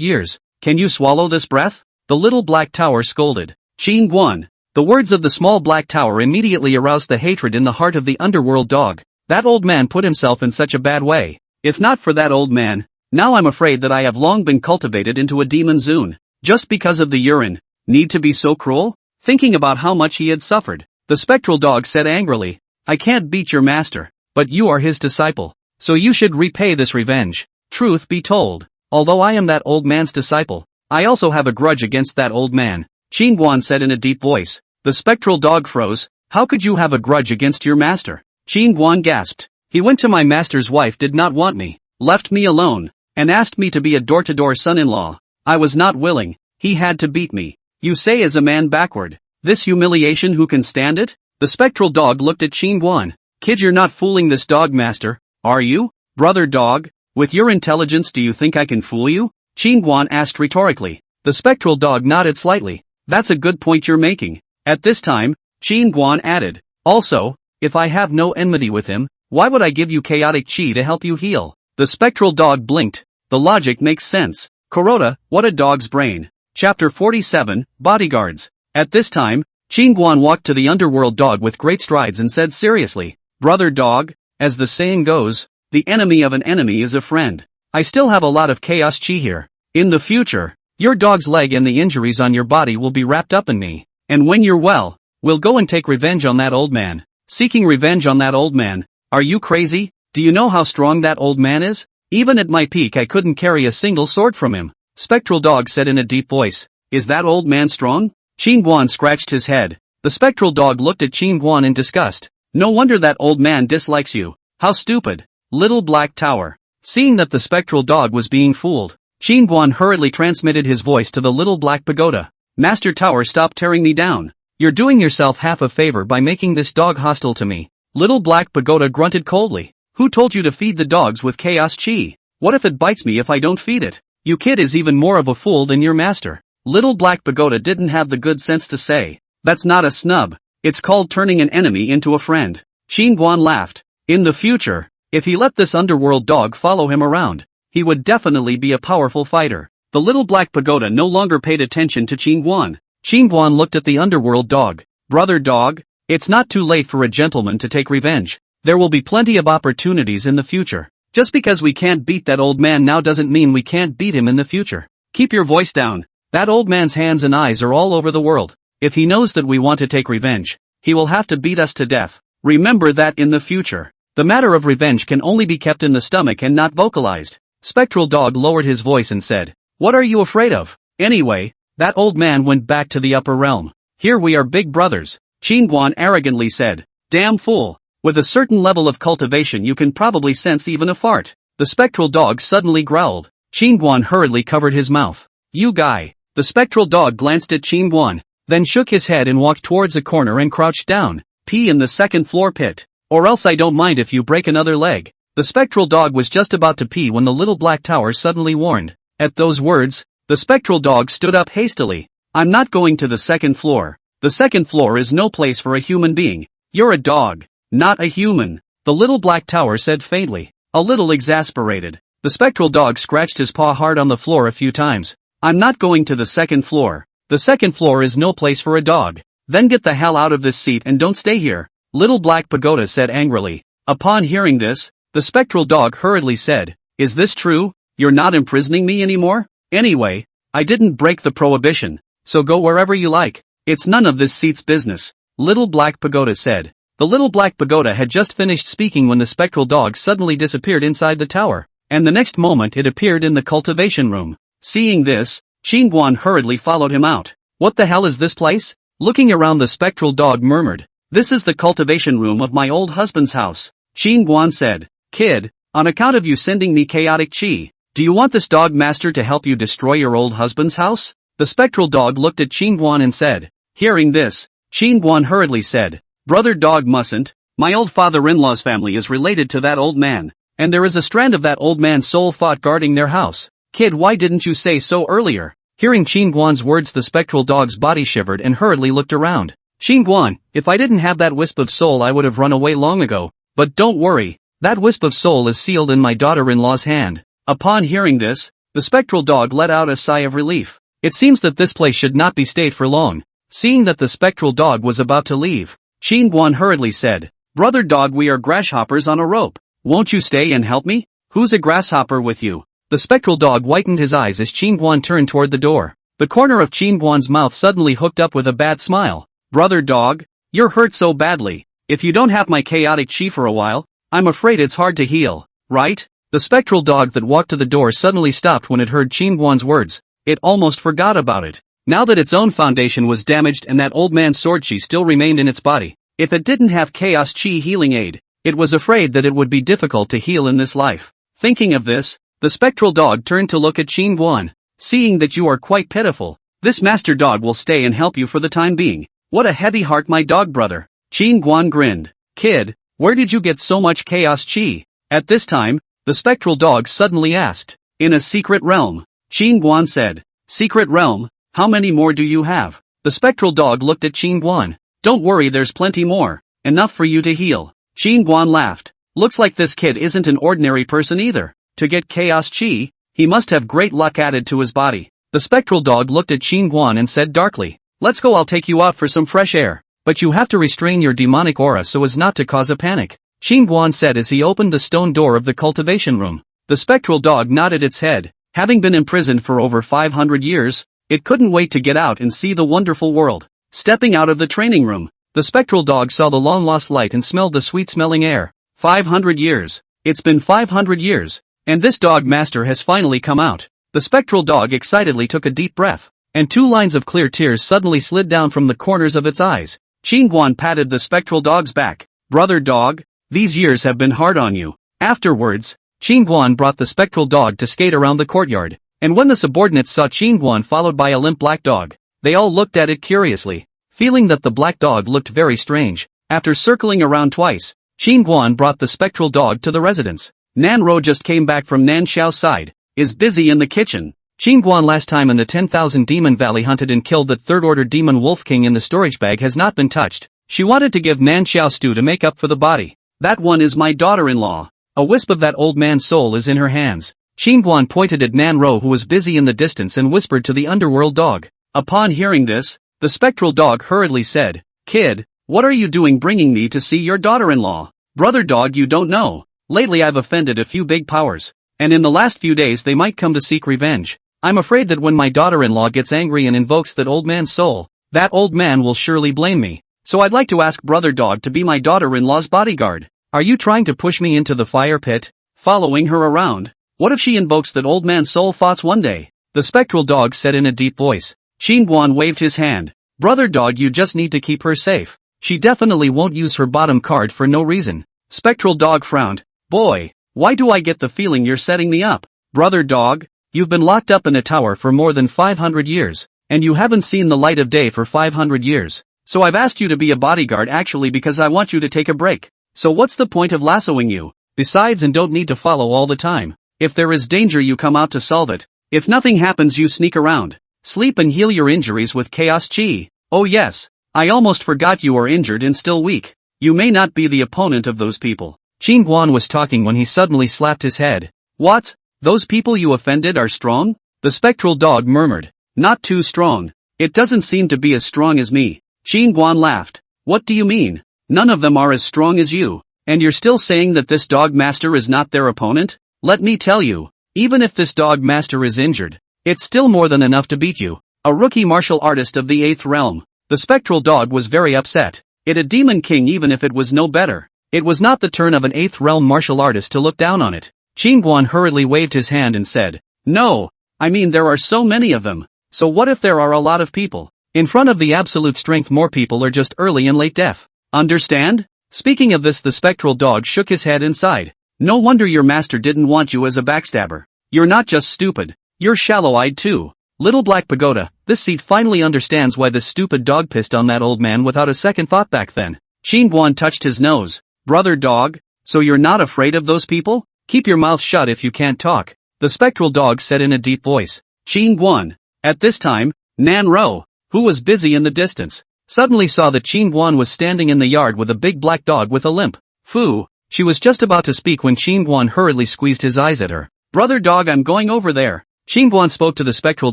years. Can you swallow this breath? The little black tower scolded. Qin Guan. The words of the small black tower immediately aroused the hatred in the heart of the underworld dog. That old man put himself in such a bad way. If not for that old man, now I'm afraid that I have long been cultivated into a demon zune. Just because of the urine. Need to be so cruel? Thinking about how much he had suffered, the spectral dog said angrily, I can't beat your master, but you are his disciple, so you should repay this revenge. Truth be told, although I am that old man's disciple, I also have a grudge against that old man, Qin Guan said in a deep voice. The spectral dog froze. How could you have a grudge against your master? Qin Guan gasped. He went to my master's wife, did not want me, left me alone, and asked me to be a door-to-door son-in-law. I was not willing. He had to beat me. You say as a man backward. This humiliation, who can stand it? The spectral dog looked at Qin Guan. Kid, you're not fooling this dog master, are you? Brother dog, with your intelligence do you think I can fool you? Qin Guan asked rhetorically. The spectral dog nodded slightly. That's a good point you're making. At this time, Qin Guan added, also, if I have no enmity with him, why would I give you chaotic chi to help you heal? The spectral dog blinked. The logic makes sense. Kuroda, what a dog's brain. Chapter 47, Bodyguards. At this time, Qin Guan walked to the underworld dog with great strides and said seriously, Brother dog, as the saying goes, the enemy of an enemy is a friend. I still have a lot of chaos chi here. In the future, your dog's leg and the injuries on your body will be wrapped up in me. And when you're well, we'll go and take revenge on that old man. Seeking revenge on that old man? Are you crazy? Do you know how strong that old man is? Even at my peak I couldn't carry a single sword from him. Spectral dog said in a deep voice. Is that old man strong? Qin Guan scratched his head. The spectral dog looked at Qin Guan in disgust. No wonder that old man dislikes you. How stupid. Little Black Tower. Seeing that the spectral dog was being fooled, Qingguan hurriedly transmitted his voice to the Little Black Pagoda. Master Tower, stop tearing me down. You're doing yourself half a favor by making this dog hostile to me. Little Black Pagoda grunted coldly. Who told you to feed the dogs with chaos chi? What if it bites me if I don't feed it? You kid is even more of a fool than your master. Little Black Pagoda didn't have the good sense to say, that's not a snub. It's called turning an enemy into a friend. Qingguan laughed. In the future, if he let this underworld dog follow him around, he would definitely be a powerful fighter. The Little Black Pagoda no longer paid attention to Qingguan. Qingguan looked at the underworld dog. Brother dog, it's not too late for a gentleman to take revenge. There will be plenty of opportunities in the future. Just because we can't beat that old man now doesn't mean we can't beat him in the future. Keep your voice down. That old man's hands and eyes are all over the world. If he knows that we want to take revenge, he will have to beat us to death. Remember that in the future. The matter of revenge can only be kept in the stomach and not vocalized. Spectral Dog lowered his voice and said, what are you afraid of? Anyway, that old man went back to the upper realm. Here we are big brothers. Qingguan arrogantly said. Damn fool. With a certain level of cultivation you can probably sense even a fart. The spectral dog suddenly growled. Qingguan hurriedly covered his mouth. You guy. The spectral dog glanced at Qingguan, then shook his head and walked towards a corner and crouched down. Pee in the second floor pit. Or else I don't mind if you break another leg. The spectral dog was just about to pee when the Little Black Tower suddenly warned. At those words, the spectral dog stood up hastily. I'm not going to the second floor. The second floor is no place for a human being. You're a dog. Not a human, the Little Black Tower said faintly, a little exasperated. The spectral dog scratched his paw hard on the floor a few times. I'm not going to the second floor. The second floor is no place for a dog. Then get the hell out of this seat and don't stay here, Little Black Pagoda said angrily. Upon hearing this, the spectral dog hurriedly said, is this true? You're not imprisoning me anymore? Anyway, I didn't break the prohibition, so go wherever you like. It's none of this seat's business, Little Black Pagoda said. The Little Black Pagoda had just finished speaking when the spectral dog suddenly disappeared inside the tower, and the next moment it appeared in the cultivation room. Seeing this, Qingguan hurriedly followed him out. What the hell is this place? Looking around, the spectral dog murmured. This is the cultivation room of my old husband's house. Qingguan said, kid, on account of you sending me chaotic chi, do you want this dog master to help you destroy your old husband's house? The spectral dog looked at Qingguan and said. Hearing this, Qingguan hurriedly said, brother dog mustn't. My old father-in-law's family is related to that old man, and there is a strand of that old man's soul thought guarding their house. Kid, why didn't you say so earlier? Hearing Qingguan's words, the spectral dog's body shivered and hurriedly looked around. Qingguan, if I didn't have that wisp of soul I would have run away long ago, but don't worry, that wisp of soul is sealed in my daughter-in-law's hand. Upon hearing this, the spectral dog let out a sigh of relief. It seems that this place should not be stayed for long. Seeing that the spectral dog was about to leave, Qingguan hurriedly said, brother dog, we are grasshoppers on a rope. Won't you stay and help me? Who's a grasshopper with you? The spectral dog whitened his eyes as Qingguan turned toward the door. The corner of Qingguan's mouth suddenly hooked up with a bad smile. Brother dog, you're hurt so badly. If you don't have my chaotic chi for a while, I'm afraid it's hard to heal, right? The spectral dog that walked to the door suddenly stopped when it heard Qingguan's words. It almost forgot about it. Now that its own foundation was damaged and that old man's sword chi still remained in its body, if it didn't have chaos chi healing aid, it was afraid that it would be difficult to heal in this life. Thinking of this, the spectral dog turned to look at Qingguan. Seeing that you are quite pitiful, this master dog will stay and help you for the time being. What a heavy heart, my dog brother. Qingguan grinned. Kid, where did you get so much chaos chi? At this time, the spectral dog suddenly asked. In a secret realm, Qingguan said. Secret realm? How many more do you have? The spectral dog looked at Qingguan. Don't worry, there's plenty more. Enough for you to heal. Qingguan laughed. Looks like this kid isn't an ordinary person either. To get chaos chi, he must have great luck added to his body. The spectral dog looked at Qingguan and said darkly, let's go, I'll take you out for some fresh air. But you have to restrain your demonic aura so as not to cause a panic. Qingguan said as he opened the stone door of the cultivation room. The spectral dog nodded its head. Having been imprisoned for over 500 years, it couldn't wait to get out and see the wonderful world. Stepping out of the training room, the spectral dog saw the long-lost light and smelled the sweet-smelling air. 500 years. It's been 500 years. And this dog master has finally come out. The spectral dog excitedly took a deep breath, and 2 lines of clear tears suddenly slid down from the corners of its eyes. Qingguan patted the spectral dog's back. Brother dog, these years have been hard on you. Afterwards, Qingguan brought the spectral dog to skate around the courtyard, and when the subordinates saw Qingguan followed by a limp black dog, they all looked at it curiously, feeling that the black dog looked very strange. After circling around twice, Qingguan brought the spectral dog to the residence. Nanro just came back from Nan Xiao's side, is busy in the kitchen. Qingguan last time in the 10,000 Demon Valley hunted and killed that third-order demon Wolf King in the storage bag has not been touched. She wanted to give Nan Xiao stew to make up for the body. That one is my daughter-in-law. A wisp of that old man's soul is in her hands. Qingguan pointed at Nanro who was busy in the distance and whispered to the underworld dog. Upon hearing this, the spectral dog hurriedly said, "Kid, what are you doing bringing me to see your daughter-in-law? Brother dog, you don't know. Lately I've offended a few big powers, and in the last few days they might come to seek revenge. I'm afraid that when my daughter-in-law gets angry and invokes that old man's soul, that old man will surely blame me. So I'd like to ask Brother Dog to be my daughter-in-law's bodyguard. Are you trying to push me into the fire pit, following her around? What if she invokes that old man's soul thoughts one day?" The spectral dog said in a deep voice. Qingguan waved his hand. "Brother Dog, you just need to keep her safe. She definitely won't use her bottom card for no reason." Spectral dog frowned. "Boy, why do I get the feeling you're setting me up? Brother Dog, you've been locked up in a tower for more than 500 years, and you haven't seen the light of day for 500 years. So I've asked you to be a bodyguard actually because I want you to take a break. So what's the point of lassoing you? Besides, and don't need to follow all the time. If there is danger you come out to solve it. If nothing happens you sneak around. Sleep and heal your injuries with chaos chi. Oh yes, I almost forgot you are injured and still weak. You may not be the opponent of those people." Qingguan was talking when he suddenly slapped his head. "What? Those people you offended are strong?" The spectral dog murmured. "Not too strong. It doesn't seem to be as strong as me." Qingguan laughed. "What do you mean? None of them are as strong as you, and you're still saying that this dog master is not their opponent? Let me tell you, even if this dog master is injured, it's still more than enough to beat you. A rookie martial artist of the 8th realm." The spectral dog was very upset. It a demon king even if it was no better. It was not the turn of an 8th realm martial artist to look down on it. Qingguan hurriedly waved his hand and said, "No, I mean there are so many of them. So what if there are a lot of people? In front of the absolute strength more people are just early and late death. Understand?" Speaking of this, the spectral dog shook his head and sighed. "No wonder your master didn't want you as a backstabber. You're not just stupid, you're shallow-eyed too. Little Black Pagoda, this seat finally understands why this stupid dog pissed on that old man without a second thought back then." Qingguan touched his nose. "Brother Dog, so you're not afraid of those people? Keep your mouth shut if you can't talk," the spectral dog said in a deep voice. Qingguan. At this time, Nanro, who was busy in the distance, suddenly saw that Qingguan was standing in the yard with a big black dog with a limp. Fu. She was just about to speak when Qingguan hurriedly squeezed his eyes at her. "Brother Dog, I'm going over there." Qingguan spoke to the spectral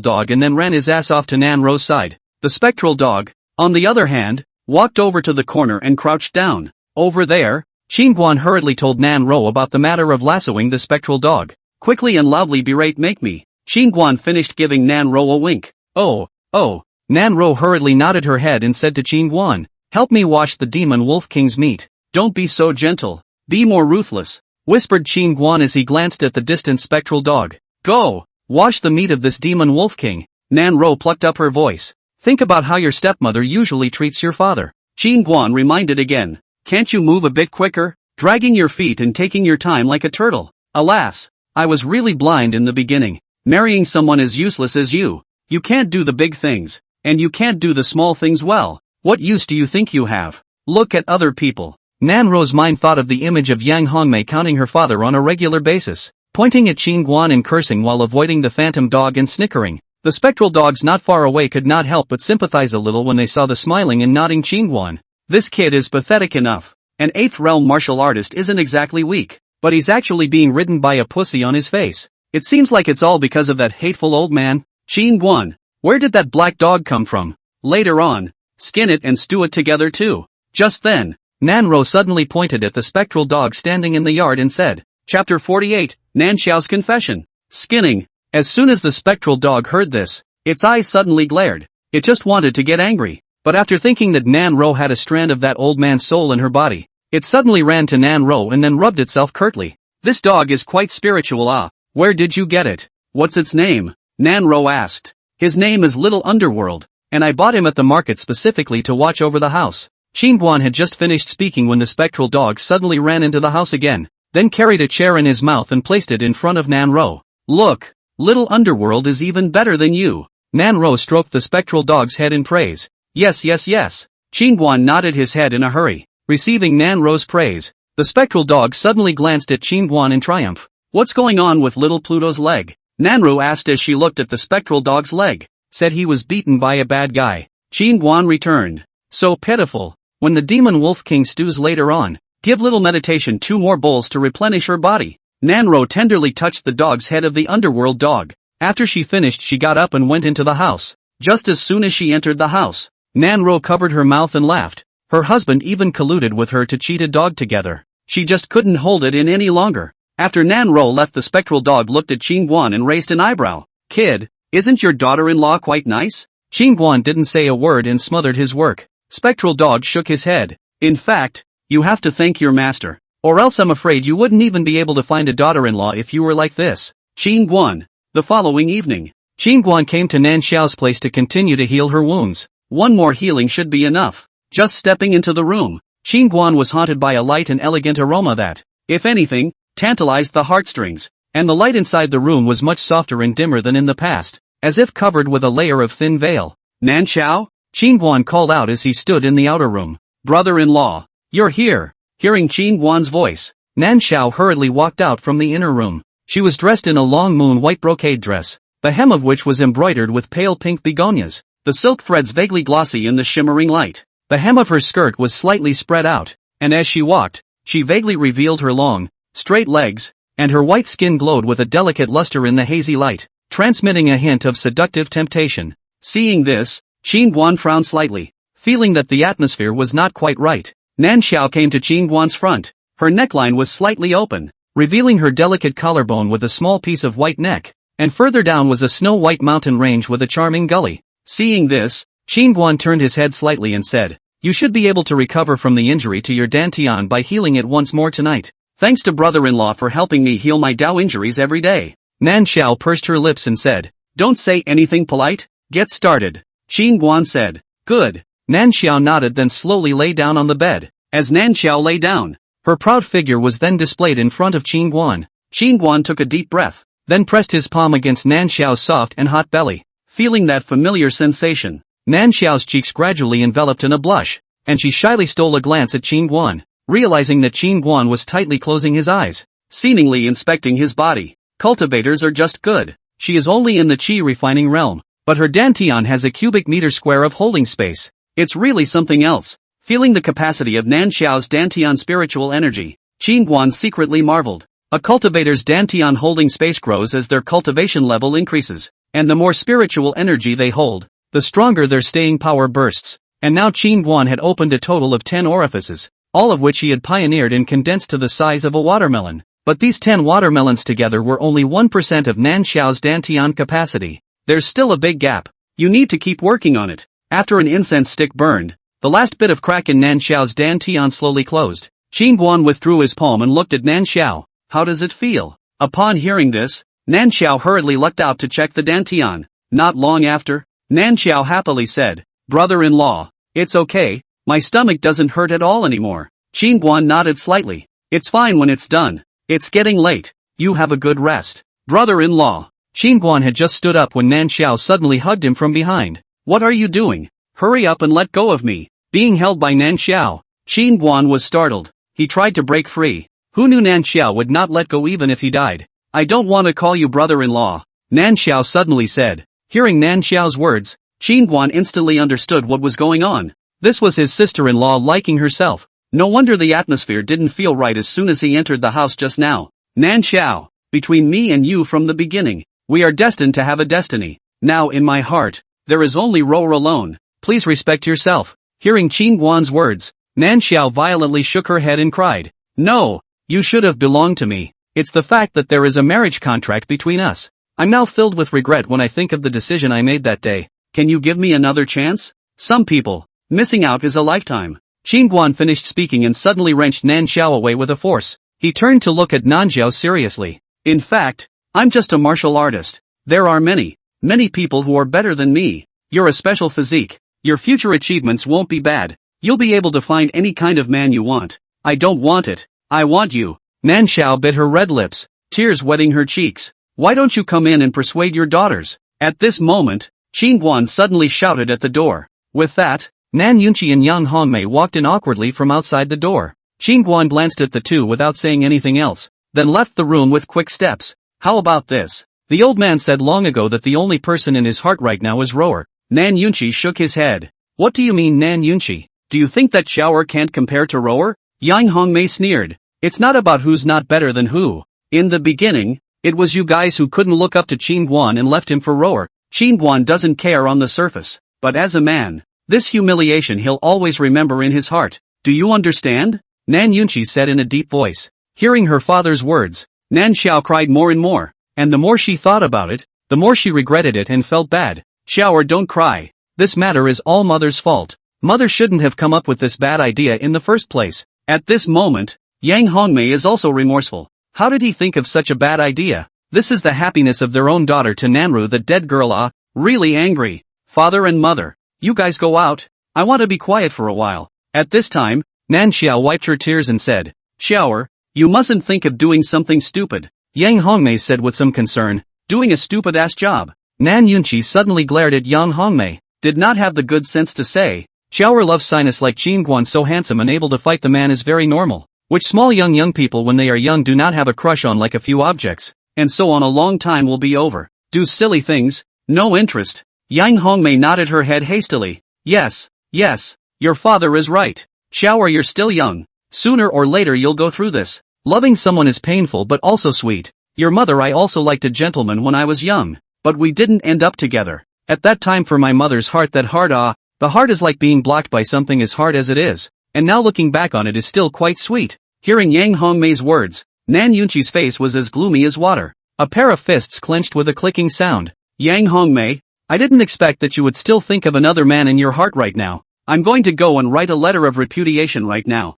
dog and then ran his ass off to Nanro's side. The spectral dog, on the other hand, walked over to the corner and crouched down. "Over there?" Qingguan hurriedly told Nanro about the matter of lassoing the spectral dog. "Quickly and loudly berate make me." Qingguan finished giving Nanro a wink. Oh. Nanro hurriedly nodded her head and said to Qingguan, "Help me wash the demon Wolf King's meat." "Don't be so gentle. Be more ruthless," whispered Qingguan as he glanced at the distant spectral dog. "Go, wash the meat of this demon Wolf King." Nanro plucked up her voice. "Think about how your stepmother usually treats your father." Qingguan reminded again. "Can't you move a bit quicker? Dragging your feet and taking your time like a turtle. Alas, I was really blind in the beginning. Marrying someone as useless as you. You can't do the big things, and you can't do the small things well. What use do you think you have? Look at other people." Nanro's mind thought of the image of Yang Hongmei counting her father on a regular basis, pointing at Qingguan and cursing while avoiding the phantom dog and snickering. The spectral dogs not far away could not help but sympathize a little when they saw the smiling and nodding Qingguan. This kid is pathetic enough. An 8th realm martial artist isn't exactly weak, but he's actually being ridden by a pussy on his face. It seems like it's all because of that hateful old man. Qingguan, where did that black dog come from? Later on, skin it and stew it together too. Just then, Nanro suddenly pointed at the spectral dog standing in the yard and said, Chapter 48, Nan Xiao's Confession. Skinning. As soon as the spectral dog heard this, its eyes suddenly glared. It just wanted to get angry. But after thinking that Nanro had a strand of that old man's soul in her body, it suddenly ran to Nanro and then rubbed itself curtly. "This dog is quite spiritual. Where did you get it? What's its name?" Nanro asked. "His name is Little Underworld, and I bought him at the market specifically to watch over the house." Guan had just finished speaking when the spectral dog suddenly ran into the house again, then carried a chair in his mouth and placed it in front of Nanro. Look, little underworld is even better than you. Nanro stroked the spectral dog's head in praise. Yes. Guan nodded his head in a hurry, receiving Nanro's praise. The spectral dog suddenly glanced at Guan in triumph. What's going on with little Pluto's leg? Nanro asked as she looked at the spectral dog's leg. Said he was beaten by a bad guy. Guan returned. So pitiful. When the demon wolf king stews later on, give little meditation 2 more bowls to replenish her body. Nanro tenderly touched the dog's head of the underworld dog. After she finished, she got up and went into the house. Just as soon as she entered the house, Nanro covered her mouth and laughed. Her husband even colluded with her to cheat a dog together. She just couldn't hold it in any longer. After Nanro left, the spectral dog looked at Guan and raised an eyebrow. Kid, isn't your daughter-in-law quite nice? Guan didn't say a word and smothered his work. Spectral dog shook his head. In fact, you have to thank your master. Or else I'm afraid you wouldn't even be able to find a daughter-in-law if you were like this. Guan. The following evening, Guan came to Nan Xiao's place to continue to heal her wounds. One more healing should be enough. Just stepping into the room, Guan was haunted by a light and elegant aroma that, if anything, tantalized the heartstrings, and the light inside the room was much softer and dimmer than in the past, as if covered with a layer of thin veil. Nan Xiao? Guan called out as he stood in the outer room. Brother-in-law, you're here. Hearing Guan's voice, Nan Xiao hurriedly walked out from the inner room. She was dressed in a long moon-white brocade dress, the hem of which was embroidered with pale pink begonias, the silk threads vaguely glossy in the shimmering light. The hem of her skirt was slightly spread out, and as she walked, she vaguely revealed her long, straight legs, and her white skin glowed with a delicate luster in the hazy light, transmitting a hint of seductive temptation. Seeing this, Guan frowned slightly, feeling that the atmosphere was not quite right. Nan Xiao came to Guan's front. Her neckline was slightly open, revealing her delicate collarbone with a small piece of white neck, and further down was a snow-white mountain range with a charming gully. Seeing this, Guan turned his head slightly and said, "You should be able to recover from the injury to your dantian by healing it once more tonight. Thanks to brother-in-law for helping me heal my Dao injuries every day." Nan Xiao pursed her lips and said, "Don't say anything polite, get started." Guan said, "Good." Nan Xiao nodded, then slowly lay down on the bed. As Nan Xiao lay down, her proud figure was then displayed in front of Guan. Guan took a deep breath, then pressed his palm against Nan Xiao's soft and hot belly. Feeling that familiar sensation, Nan Xiao's cheeks gradually enveloped in a blush, and she shyly stole a glance at Guan, realizing that Guan was tightly closing his eyes, seemingly inspecting his body. Cultivators are just good. She is only in the qi refining realm, but her dantian has a cubic meter square of holding space. It's really something else. Feeling the capacity of Nan Xiao's dantian spiritual energy, Guan secretly marveled. A cultivator's dantian holding space grows as their cultivation level increases, and the more spiritual energy they hold, the stronger their staying power bursts. And now Guan had opened a total of 10 orifices, all of which he had pioneered and condensed to the size of a watermelon. But these 10 watermelons together were only 1% of Nan Xiao's dantian capacity. There's still a big gap. You need to keep working on it. After an incense stick burned, the last bit of crack in Nan Xiao's dantian slowly closed. Guan withdrew his palm and looked at Nan Xiao. How does it feel? Upon hearing this, Nan Xiao hurriedly lucked out to check the dantian. Not long after, Nan Xiao happily said, "Brother-in-law, it's okay, my stomach doesn't hurt at all anymore." Guan nodded slightly. "It's fine when it's done. It's getting late. You have a good rest." Brother-in-law. Guan had just stood up when Nan Xiao suddenly hugged him from behind. "What are you doing? Hurry up and let go of me." Being held by Nan Xiao, Guan was startled. He tried to break free. Who knew Nan Xiao would not let go even if he died? "I don't want to call you brother-in-law," Nan Xiao suddenly said. Hearing Nan Xiao's words, Guan instantly understood what was going on. This was his sister-in-law liking herself. No wonder the atmosphere didn't feel right as soon as he entered the house just now. "Nan Xiao, between me and you from the beginning, we are destined to have a destiny. Now in my heart, there is only Ro alone. Please respect yourself." Hearing Guan's words, Nan Xiao violently shook her head and cried, "No, you should have belonged to me. It's the fact that there is a marriage contract between us. I'm now filled with regret when I think of the decision I made that day. Can you give me another chance? Some people, missing out is a lifetime." Guan finished speaking and suddenly wrenched Nan Xiao away with a force. He turned to look at Nan Xiao seriously. "In fact, I'm just a martial artist. There are many people who are better than me. You're a special physique. Your future achievements won't be bad. You'll be able to find any kind of man you want. I don't want it. I want you. Nan Xiao bit her red lips, tears wetting her cheeks. Why don't you come in and persuade your daughters? At this moment, Qin Guan suddenly shouted at the door. With that, Nan Yunqi and Yang Hongmei walked in awkwardly from outside the door. Qin Guan glanced at the two without saying anything else, then left the room with quick steps. How about this? The old man said long ago that the only person in his heart right now is Rower. Nan Yunqi shook his head. What do you mean, Nan Yunqi? Do you think that Shower can't compare to Rower? Yang Hongmei sneered. It's not about who's not better than who. In the beginning, it was you guys who couldn't look up to Qin Guan and left him for Rower. Qin Guan doesn't care on the surface, but as a man, this humiliation he'll always remember in his heart. Do you understand? Nan Yunqi said in a deep voice. Hearing her father's words, Nan Xiao cried more and more, and the more she thought about it, the more she regretted it and felt bad. Shower, don't cry. This matter is all Mother's fault. Mother shouldn't have come up with this bad idea in the first place. At this moment, Yang Hongmei is also remorseful. How did he think of such a bad idea? This is the happiness of their own daughter to Nanru, the dead girl. Really angry. Father and mother, you guys go out. I want to be quiet for a while. At this time, Nan Xiao wiped her tears and said, Shower, you mustn't think of doing something stupid. Yang Hongmei said with some concern, doing a stupid-ass job. Nan Yunqi suddenly glared at Yang Hongmei, did not have the good sense to say, Shower loves sinus like Qin Guan, so handsome and able to fight the man is very normal, which small young people when they are young do not have a crush on like a few objects, and so on a long time will be over. Do silly things, no interest. Yang Hongmei nodded her head hastily. Yes, your father is right. Shower, you're still young. Sooner or later you'll go through this. Loving someone is painful but also sweet. Your mother, I also liked a gentleman when I was young, but we didn't end up together. At that time for my mother's heart, that hard the heart is like being blocked by something as hard as it is, and now looking back on it is still quite sweet. Hearing Yang Hongmei's words, Nan Yunqi's face was as gloomy as water. A pair of fists clenched with a clicking sound. Yang Hongmei, I didn't expect that you would still think of another man in your heart right now. I'm going to go and write a letter of repudiation right now.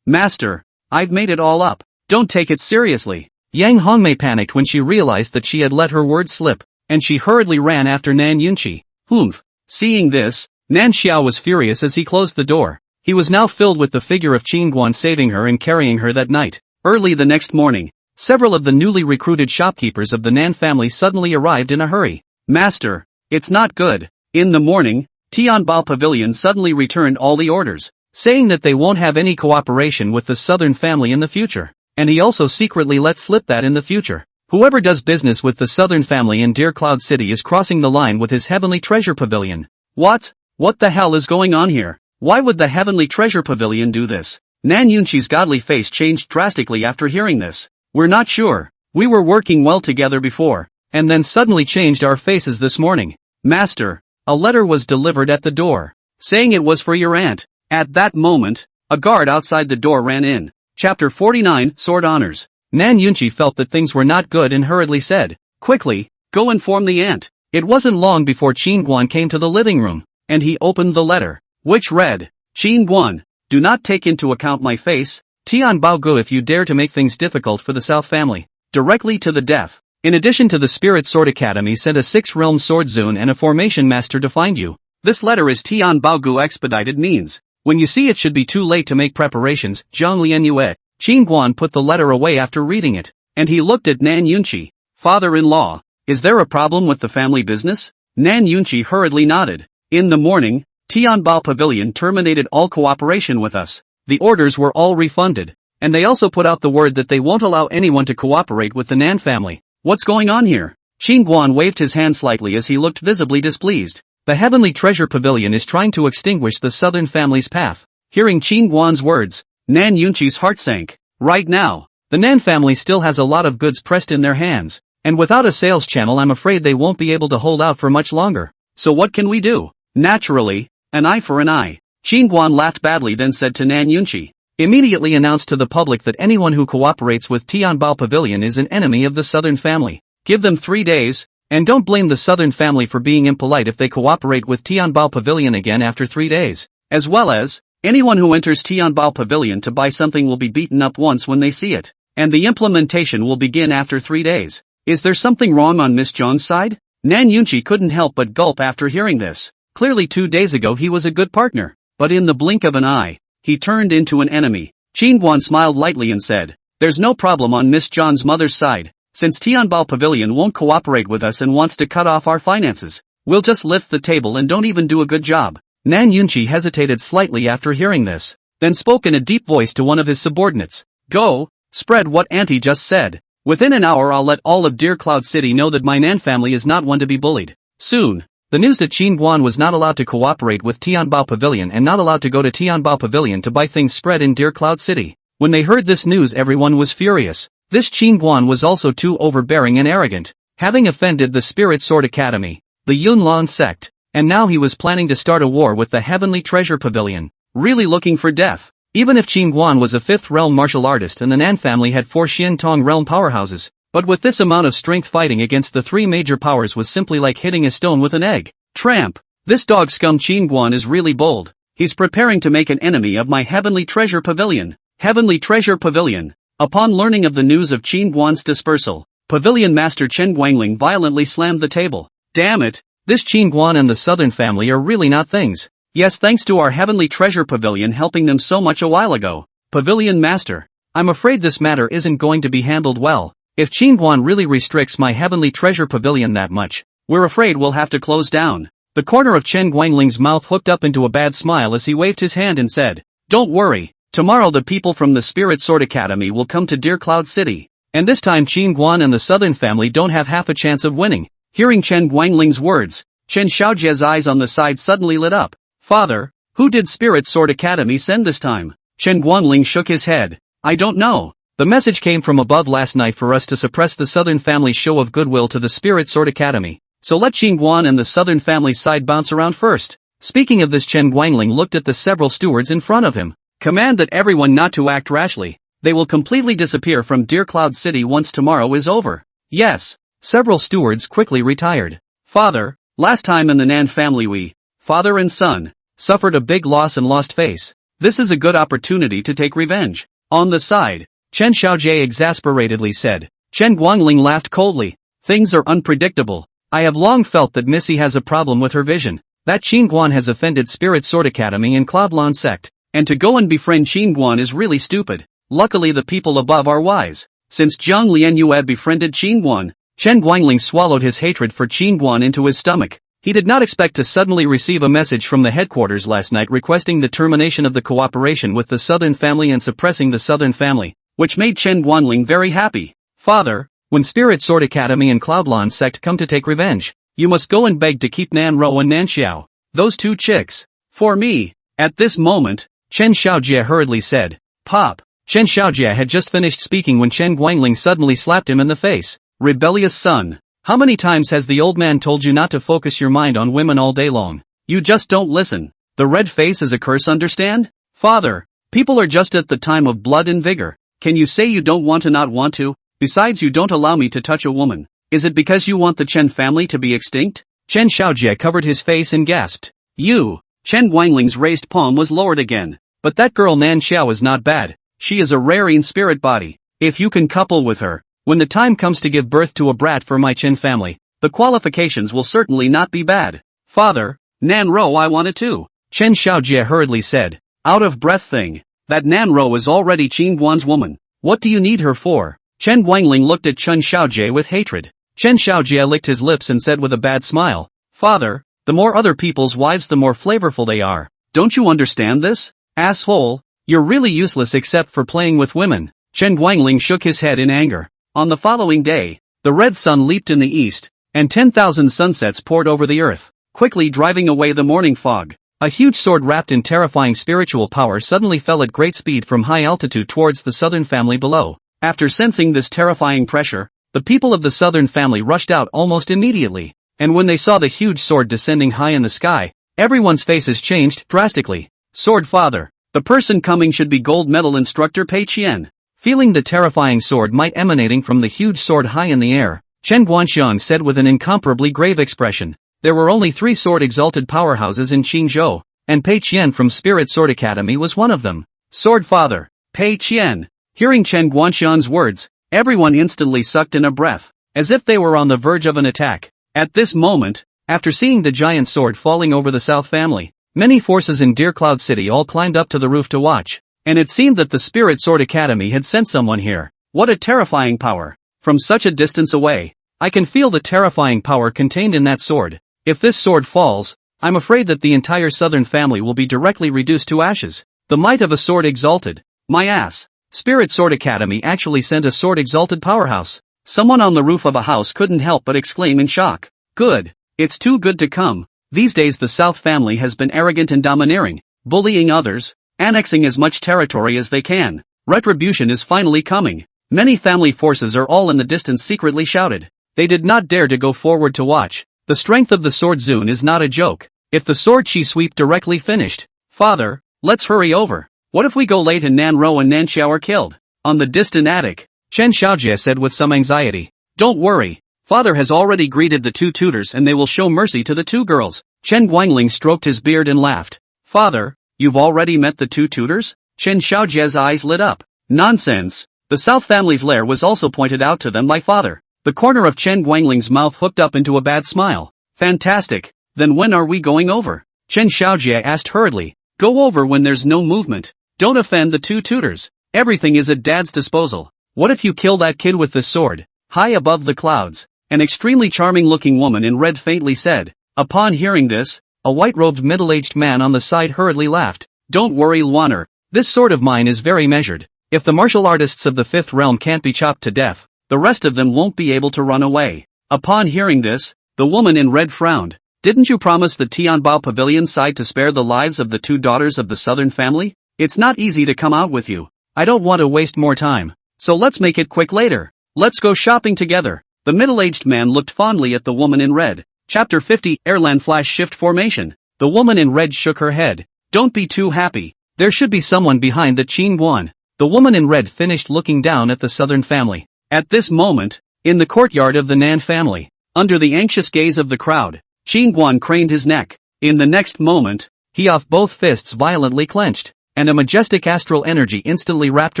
Master, I've made it all up. Don't take it seriously. Yang Hongmei panicked when she realized that she had let her words slip, and she hurriedly ran after Nan Yunqi. Humph. Seeing this, Nan Xiao was furious as he closed the door. He was now filled with the figure of Qin Guan saving her and carrying her that night. Early the next morning, several of the newly recruited shopkeepers of the Nan family suddenly arrived in a hurry. Master, it's not good. In the morning, Tianbao Pavilion suddenly returned all the orders, saying that they won't have any cooperation with the southern family in the future. And he also secretly let slip that in the future, whoever does business with the southern family in Deer Cloud City is crossing the line with his heavenly treasure pavilion. What the hell is going on here? Why would the heavenly treasure pavilion do this? Nan Yunqi's godly face changed drastically after hearing this. We're not sure. We were working well together before, and then suddenly changed our faces this morning. Master, a letter was delivered at the door, saying it was for your aunt. At that moment, a guard outside the door ran in. Chapter 49, Sword Honors. Nan Yunqi felt that things were not good and hurriedly said, quickly, go inform the aunt. It wasn't long before Qin Guan came to the living room, and he opened the letter, which read, Qin Guan, do not take into account my face, Tianbao Gu, if you dare to make things difficult for the South family, directly to the death. In addition to the Spirit Sword Academy sent a 6-realm sword zone and a formation master to find you. This letter is Tianbao Gu expedited means. When you see it should be too late to make preparations, Zhang Lian Yue. Qin Guan put the letter away after reading it, and he looked at Nan Yunqi. Father-in-law, is there a problem with the family business? Nan Yunqi hurriedly nodded. In the morning, Tianbao Pavilion terminated all cooperation with us. The orders were all refunded, and they also put out the word that they won't allow anyone to cooperate with the Nan family. What's going on here? Qin Guan waved his hand slightly as he looked visibly displeased. The Heavenly Treasure Pavilion is trying to extinguish the southern family's path. Hearing Qin Guan's words, Nan Yunqi's heart sank. Right now, the Nan family still has a lot of goods pressed in their hands, and without a sales channel I'm afraid they won't be able to hold out for much longer. So what can we do? Naturally, an eye for an eye. Qin Guan laughed badly, then said to Nan Yunqi, immediately announced to the public that anyone who cooperates with Tianbao Pavilion is an enemy of the southern family. Give them 3 days, and don't blame the southern family for being impolite if they cooperate with Tianbao Pavilion again after 3 days. As well as, anyone who enters Tianbao Pavilion to buy something will be beaten up once when they see it, and the implementation will begin after 3 days. Is there something wrong on Miss Zhang's side? Nan Yunqi couldn't help but gulp after hearing this. Clearly 2 days ago he was a good partner, but in the blink of an eye, he turned into an enemy. Qin Guan smiled lightly and said, "There's no problem on Miss John's mother's side. Since Tianbao Pavilion won't cooperate with us and wants to cut off our finances, we'll just lift the table and don't even do a good job." Nan Yunqi hesitated slightly after hearing this, then spoke in a deep voice to one of his subordinates. "Go, spread what Auntie just said. Within an hour I'll let all of Dear Cloud City know that my Nan family is not one to be bullied." Soon, the news that Qin Guan was not allowed to cooperate with Tianbao Pavilion and not allowed to go to Tianbao Pavilion to buy things spread in Dear Cloud City. When they heard this news, everyone was furious. This Qin Guan was also too overbearing and arrogant, having offended the Spirit Sword Academy, the Yunlan sect, and now he was planning to start a war with the Heavenly Treasure Pavilion, really looking for death. Even if Qin Guan was a 5th realm martial artist and the Nan family had 4 Xian Tong realm powerhouses, but with this amount of strength, fighting against the 3 major powers was simply like hitting a stone with an egg. Tramp! This dog scum Qin Guan is really bold. He's preparing to make an enemy of my Heavenly Treasure Pavilion. Heavenly Treasure Pavilion. Upon learning of the news of Qin Guan's dispersal, Pavilion Master Chen Guangling violently slammed the table. Damn it! This Qin Guan and the Southern family are really not things. Yes, thanks to our Heavenly Treasure Pavilion helping them so much a while ago. Pavilion Master, I'm afraid this matter isn't going to be handled well. If Qin Guan really restricts my Heavenly Treasure Pavilion that much, we're afraid we'll have to close down. The corner of Chen Guangling's mouth hooked up into a bad smile as he waved his hand and said, "Don't worry, tomorrow the people from the Spirit Sword Academy will come to Dear Cloud City. And this time Qin Guan and the Southern family don't have half a chance of winning." Hearing Chen Guangling's words, Chen Xiaojie's eyes on the side suddenly lit up. "Father, who did Spirit Sword Academy send this time?" Chen Guangling shook his head. "I don't know. The message came from above last night for us to suppress the Southern family's show of goodwill to the Spirit Sword Academy. So let Qin Guan and the Southern family's side bounce around first." Speaking of this, Chen Guangling looked at the several stewards in front of him. "Command that everyone not to act rashly. They will completely disappear from Dear Cloud City once tomorrow is over." Yes. Several stewards quickly retired. "Father, last time in the Nan family we, father and son, suffered a big loss and lost face. This is a good opportunity to take revenge." On the side, Chen Xiaojie exasperatedly said. Chen Guangling laughed coldly. "Things are unpredictable. I have long felt that Missy has a problem with her vision. That Qin Guan has offended Spirit Sword Academy and Cloudlan sect, and to go and befriend Qin Guan is really stupid. Luckily the people above are wise. Since Jiang Lianyue had befriended Qin Guan, Chen Guangling swallowed his hatred for Qin Guan into his stomach. He did not expect to suddenly receive a message from the headquarters last night requesting the termination of the cooperation with the Southern family and suppressing the Southern family, which made Chen Guangling very happy. "Father, when Spirit Sword Academy and Cloudlan sect come to take revenge, you must go and beg to keep Nan Ro and Nan Xiao, those 2 chicks, for me." At this moment, Chen Xiaojie hurriedly said, "Pop." Chen Xiaojie had just finished speaking when Chen Guangling suddenly slapped him in the face. "Rebellious son. How many times has the old man told you not to focus your mind on women all day long? You just don't listen. The red face is a curse, understand? Father, people are just at the time of blood and vigor. Can you say you don't want to not want to? Besides, you don't allow me to touch a woman. Is it because you want the Chen family to be extinct?" Chen Xiaojie covered his face and gasped. "You." Chen Guangling's raised palm was lowered again. "But that girl Nan Xiao is not bad. She is a rare in spirit body. If you can couple with her, when the time comes to give birth to a brat for my Chen family, the qualifications will certainly not be bad." "Father, Nan Ro I want it too," Chen Xiaojie hurriedly said. "Out of breath thing. That Nan Ro is already Qin Guan's woman. What do you need her for?" Chen Guangling looked at Chen Xiaojie with hatred. Chen Xiaojie licked his lips and said with a bad smile, "Father, the more other people's wives the more flavorful they are. Don't you understand this? Asshole, you're really useless except for playing with women." Chen Guangling shook his head in anger. On the following day, the red sun leaped in the east, and 10,000 sunsets poured over the earth, quickly driving away the morning fog. A huge sword wrapped in terrifying spiritual power suddenly fell at great speed from high altitude towards the Southern family below. After sensing this terrifying pressure, the people of the Southern family rushed out almost immediately, and when they saw the huge sword descending high in the sky, everyone's faces changed drastically. "Sword father, the person coming should be gold medal instructor Pei Qian." Feeling the terrifying sword might emanating from the huge sword high in the air, Chen Guanxiang said with an incomparably grave expression. There were only 3 sword exalted powerhouses in Qingzhou, and Pei Qian from Spirit Sword Academy was one of them. "Sword father, Pei Qian." Hearing Chen Guanxiang's words, everyone instantly sucked in a breath, as if they were on the verge of an attack. At this moment, after seeing the giant sword falling over the South family, Many forces in Deer Cloud City all climbed up to the roof to watch. And it seemed that the Spirit Sword Academy had sent someone here. What a terrifying power. From such a distance away, I can feel the terrifying power contained in that sword. If this sword falls, I'm afraid that the entire southern family will be directly reduced to ashes. The might of a sword exalted. My ass. Spirit Sword Academy actually sent a sword exalted powerhouse. Someone on the roof of a house couldn't help but exclaim in shock. Good. It's too good to come. These days the South family has been arrogant and domineering, bullying others, annexing as much territory as they can. Retribution is finally coming. Many family forces are all in the distance secretly shouted. They did not dare to go forward to watch. The strength of the sword Zune is not a joke. If the sword Chi sweep directly finished. Father, let's hurry over. What if we go late and Nan Ro and Nan Xiao are killed? On the distant attic, Chen Xiaojie said with some anxiety. Don't worry. Father has already greeted the two tutors and they will show mercy to the two girls. Chen Guangling stroked his beard and laughed. Father, you've already met the two tutors? Chen Xiaojie's eyes lit up. Nonsense. The South family's lair was also pointed out to them by father. The corner of Chen Guangling's mouth hooked up into a bad smile. Fantastic. Then when are we going over? Chen Xiaojie asked hurriedly. Go over when there's no movement. Don't offend the two tutors. Everything is at Dad's disposal. What if you kill that kid with this sword? High above the clouds, an extremely charming-looking woman in red faintly said. Upon hearing this, a white-robed middle-aged man on the side hurriedly laughed. Don't worry, Luaner. This sword of mine is very measured. If the martial artists of the fifth realm can't be chopped to death, the rest of them won't be able to run away. Upon hearing this, the woman in red frowned. Didn't you promise the Tianbao Pavilion side to spare the lives of the two daughters of the southern family? It's not easy to come out with you. I don't want to waste more time. So let's make it quick later. Let's go shopping together. The middle-aged man looked fondly at the woman in red. Chapter 50, Airland Flash Shift Formation. The woman in red shook her head. Don't be too happy. There should be someone behind the Qin Guan. The woman in red finished looking down at the southern family. At this moment, in the courtyard of the Nan family, under the anxious gaze of the crowd, Qin Guan craned his neck. In the next moment, he off both fists violently clenched, and a majestic astral energy instantly wrapped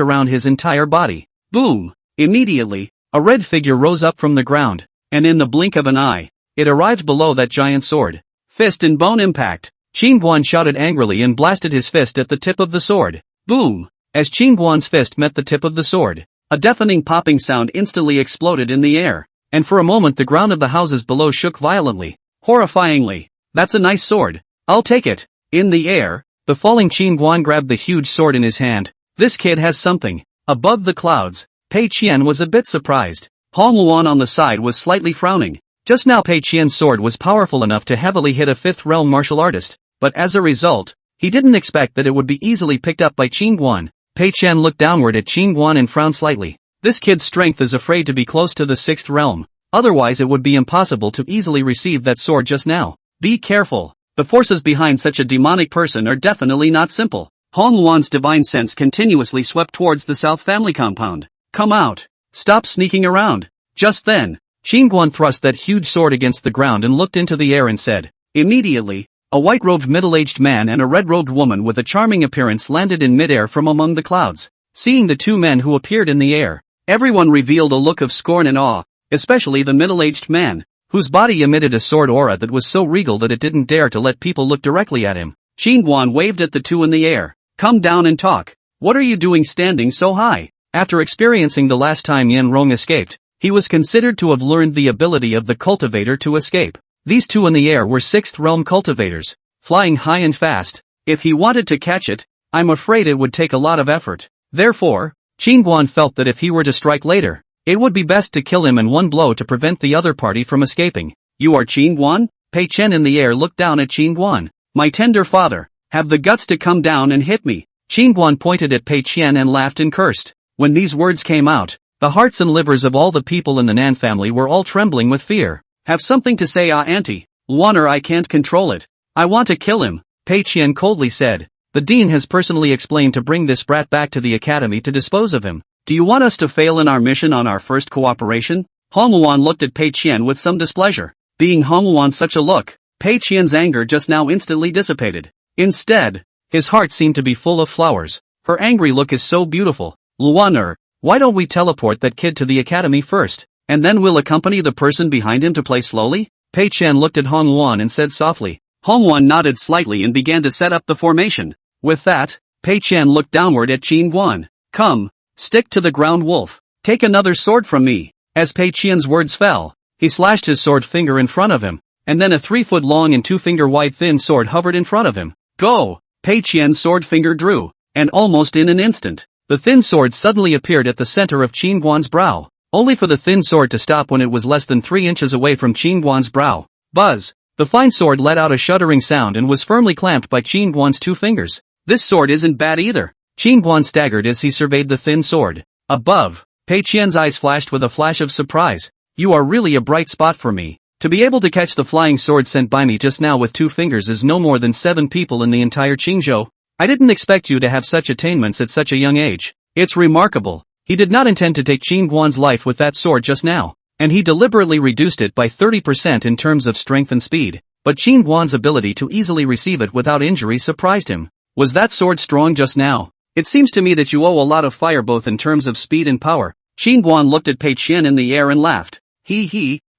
around his entire body. Boom! Immediately, a red figure rose up from the ground, and in the blink of an eye, it arrived below that giant sword. Fist and bone impact. Qin Guan shouted angrily and blasted his fist at the tip of the sword. Boom! As Qin Guan's fist met the tip of the sword, a deafening popping sound instantly exploded in the air, and for a moment the ground of the houses below shook violently. Horrifyingly. That's a nice sword. I'll take it. In the air, the falling Qin Guan grabbed the huge sword in his hand. This kid has something. Above the clouds, Pei Qian was a bit surprised. Hong Luan on the side was slightly frowning. Just now Pei Qian's sword was powerful enough to heavily hit a fifth realm martial artist, but as a result, he didn't expect that it would be easily picked up by Qin Guan. Pei Qian looked downward at Qin Guan and frowned slightly. This kid's strength is afraid to be close to the sixth realm. Otherwise it would be impossible to easily receive that sword just now. Be careful. The forces behind such a demonic person are definitely not simple. Hong Luan's divine sense continuously swept towards the South family compound. Come out. Stop sneaking around. Just then, Qin Guan thrust that huge sword against the ground and looked into the air and said. Immediately, a white-robed middle-aged man and a red-robed woman with a charming appearance landed in midair from among the clouds. Seeing the two men who appeared in the air, everyone revealed a look of scorn and awe, especially the middle-aged man, whose body emitted a sword aura that was so regal that it didn't dare to let people look directly at him. Qin Guan waved at the two in the air. Come down and talk. What are you doing standing so high? After experiencing the last time Yan Rong escaped, he was considered to have learned the ability of the cultivator to escape. These two in the air were sixth realm cultivators, flying high and fast. If he wanted to catch it, I'm afraid it would take a lot of effort. Therefore, Qin Guan felt that if he were to strike later, it would be best to kill him in one blow to prevent the other party from escaping. You are Qin Guan? Pei Chen in the air looked down at Qin Guan. My tender father, have the guts to come down and hit me. Qin Guan pointed at Pei Chen and laughed and cursed. When these words came out, the hearts and livers of all the people in the Nan family were all trembling with fear. Have something to say, auntie. Luaner, I can't control it. I want to kill him, Pei Qian coldly said. The dean has personally explained to bring this brat back to the academy to dispose of him. Do you want us to fail in our mission on our first cooperation? Hong Luan looked at Pei Qian with some displeasure. Being Hong Luan such a look, Pei Qian's anger just now instantly dissipated. Instead, his heart seemed to be full of flowers. Her angry look is so beautiful. Luaner, why don't we teleport that kid to the academy first, and then we'll accompany the person behind him to play slowly? Pei Qian looked at Hong Luan and said softly. Hongwon nodded slightly and began to set up the formation. With that, Pei Qian looked downward at Qin Guan. Come, stick to the ground, wolf. Take another sword from me. As Pei Qian's words fell, he slashed his sword finger in front of him, and then a 3-foot long and 2-finger wide thin sword hovered in front of him. Go! Pei Qian's sword finger drew, and almost in an instant, the thin sword suddenly appeared at the center of Qin Guan's brow, only for the thin sword to stop when it was less than 3 inches away from Qin Guan's brow. Buzz! The fine sword let out a shuddering sound and was firmly clamped by Qin Guan's 2 fingers. This sword isn't bad either. Qin Guan staggered as he surveyed the thin sword. Above, Pei Qian's eyes flashed with a flash of surprise. You are really a bright spot for me. To be able to catch the flying sword sent by me just now with 2 fingers is no more than 7 people in the entire Qingzhou. I didn't expect you to have such attainments at such a young age. It's remarkable. He did not intend to take Qin Guan's life with that sword just now, and he deliberately reduced it by 30% in terms of strength and speed. But Qin Guan's ability to easily receive it without injury surprised him. Was that sword strong just now? It seems to me that you owe a lot of fire both in terms of speed and power. Qin Guan looked at Pei Qian in the air and laughed.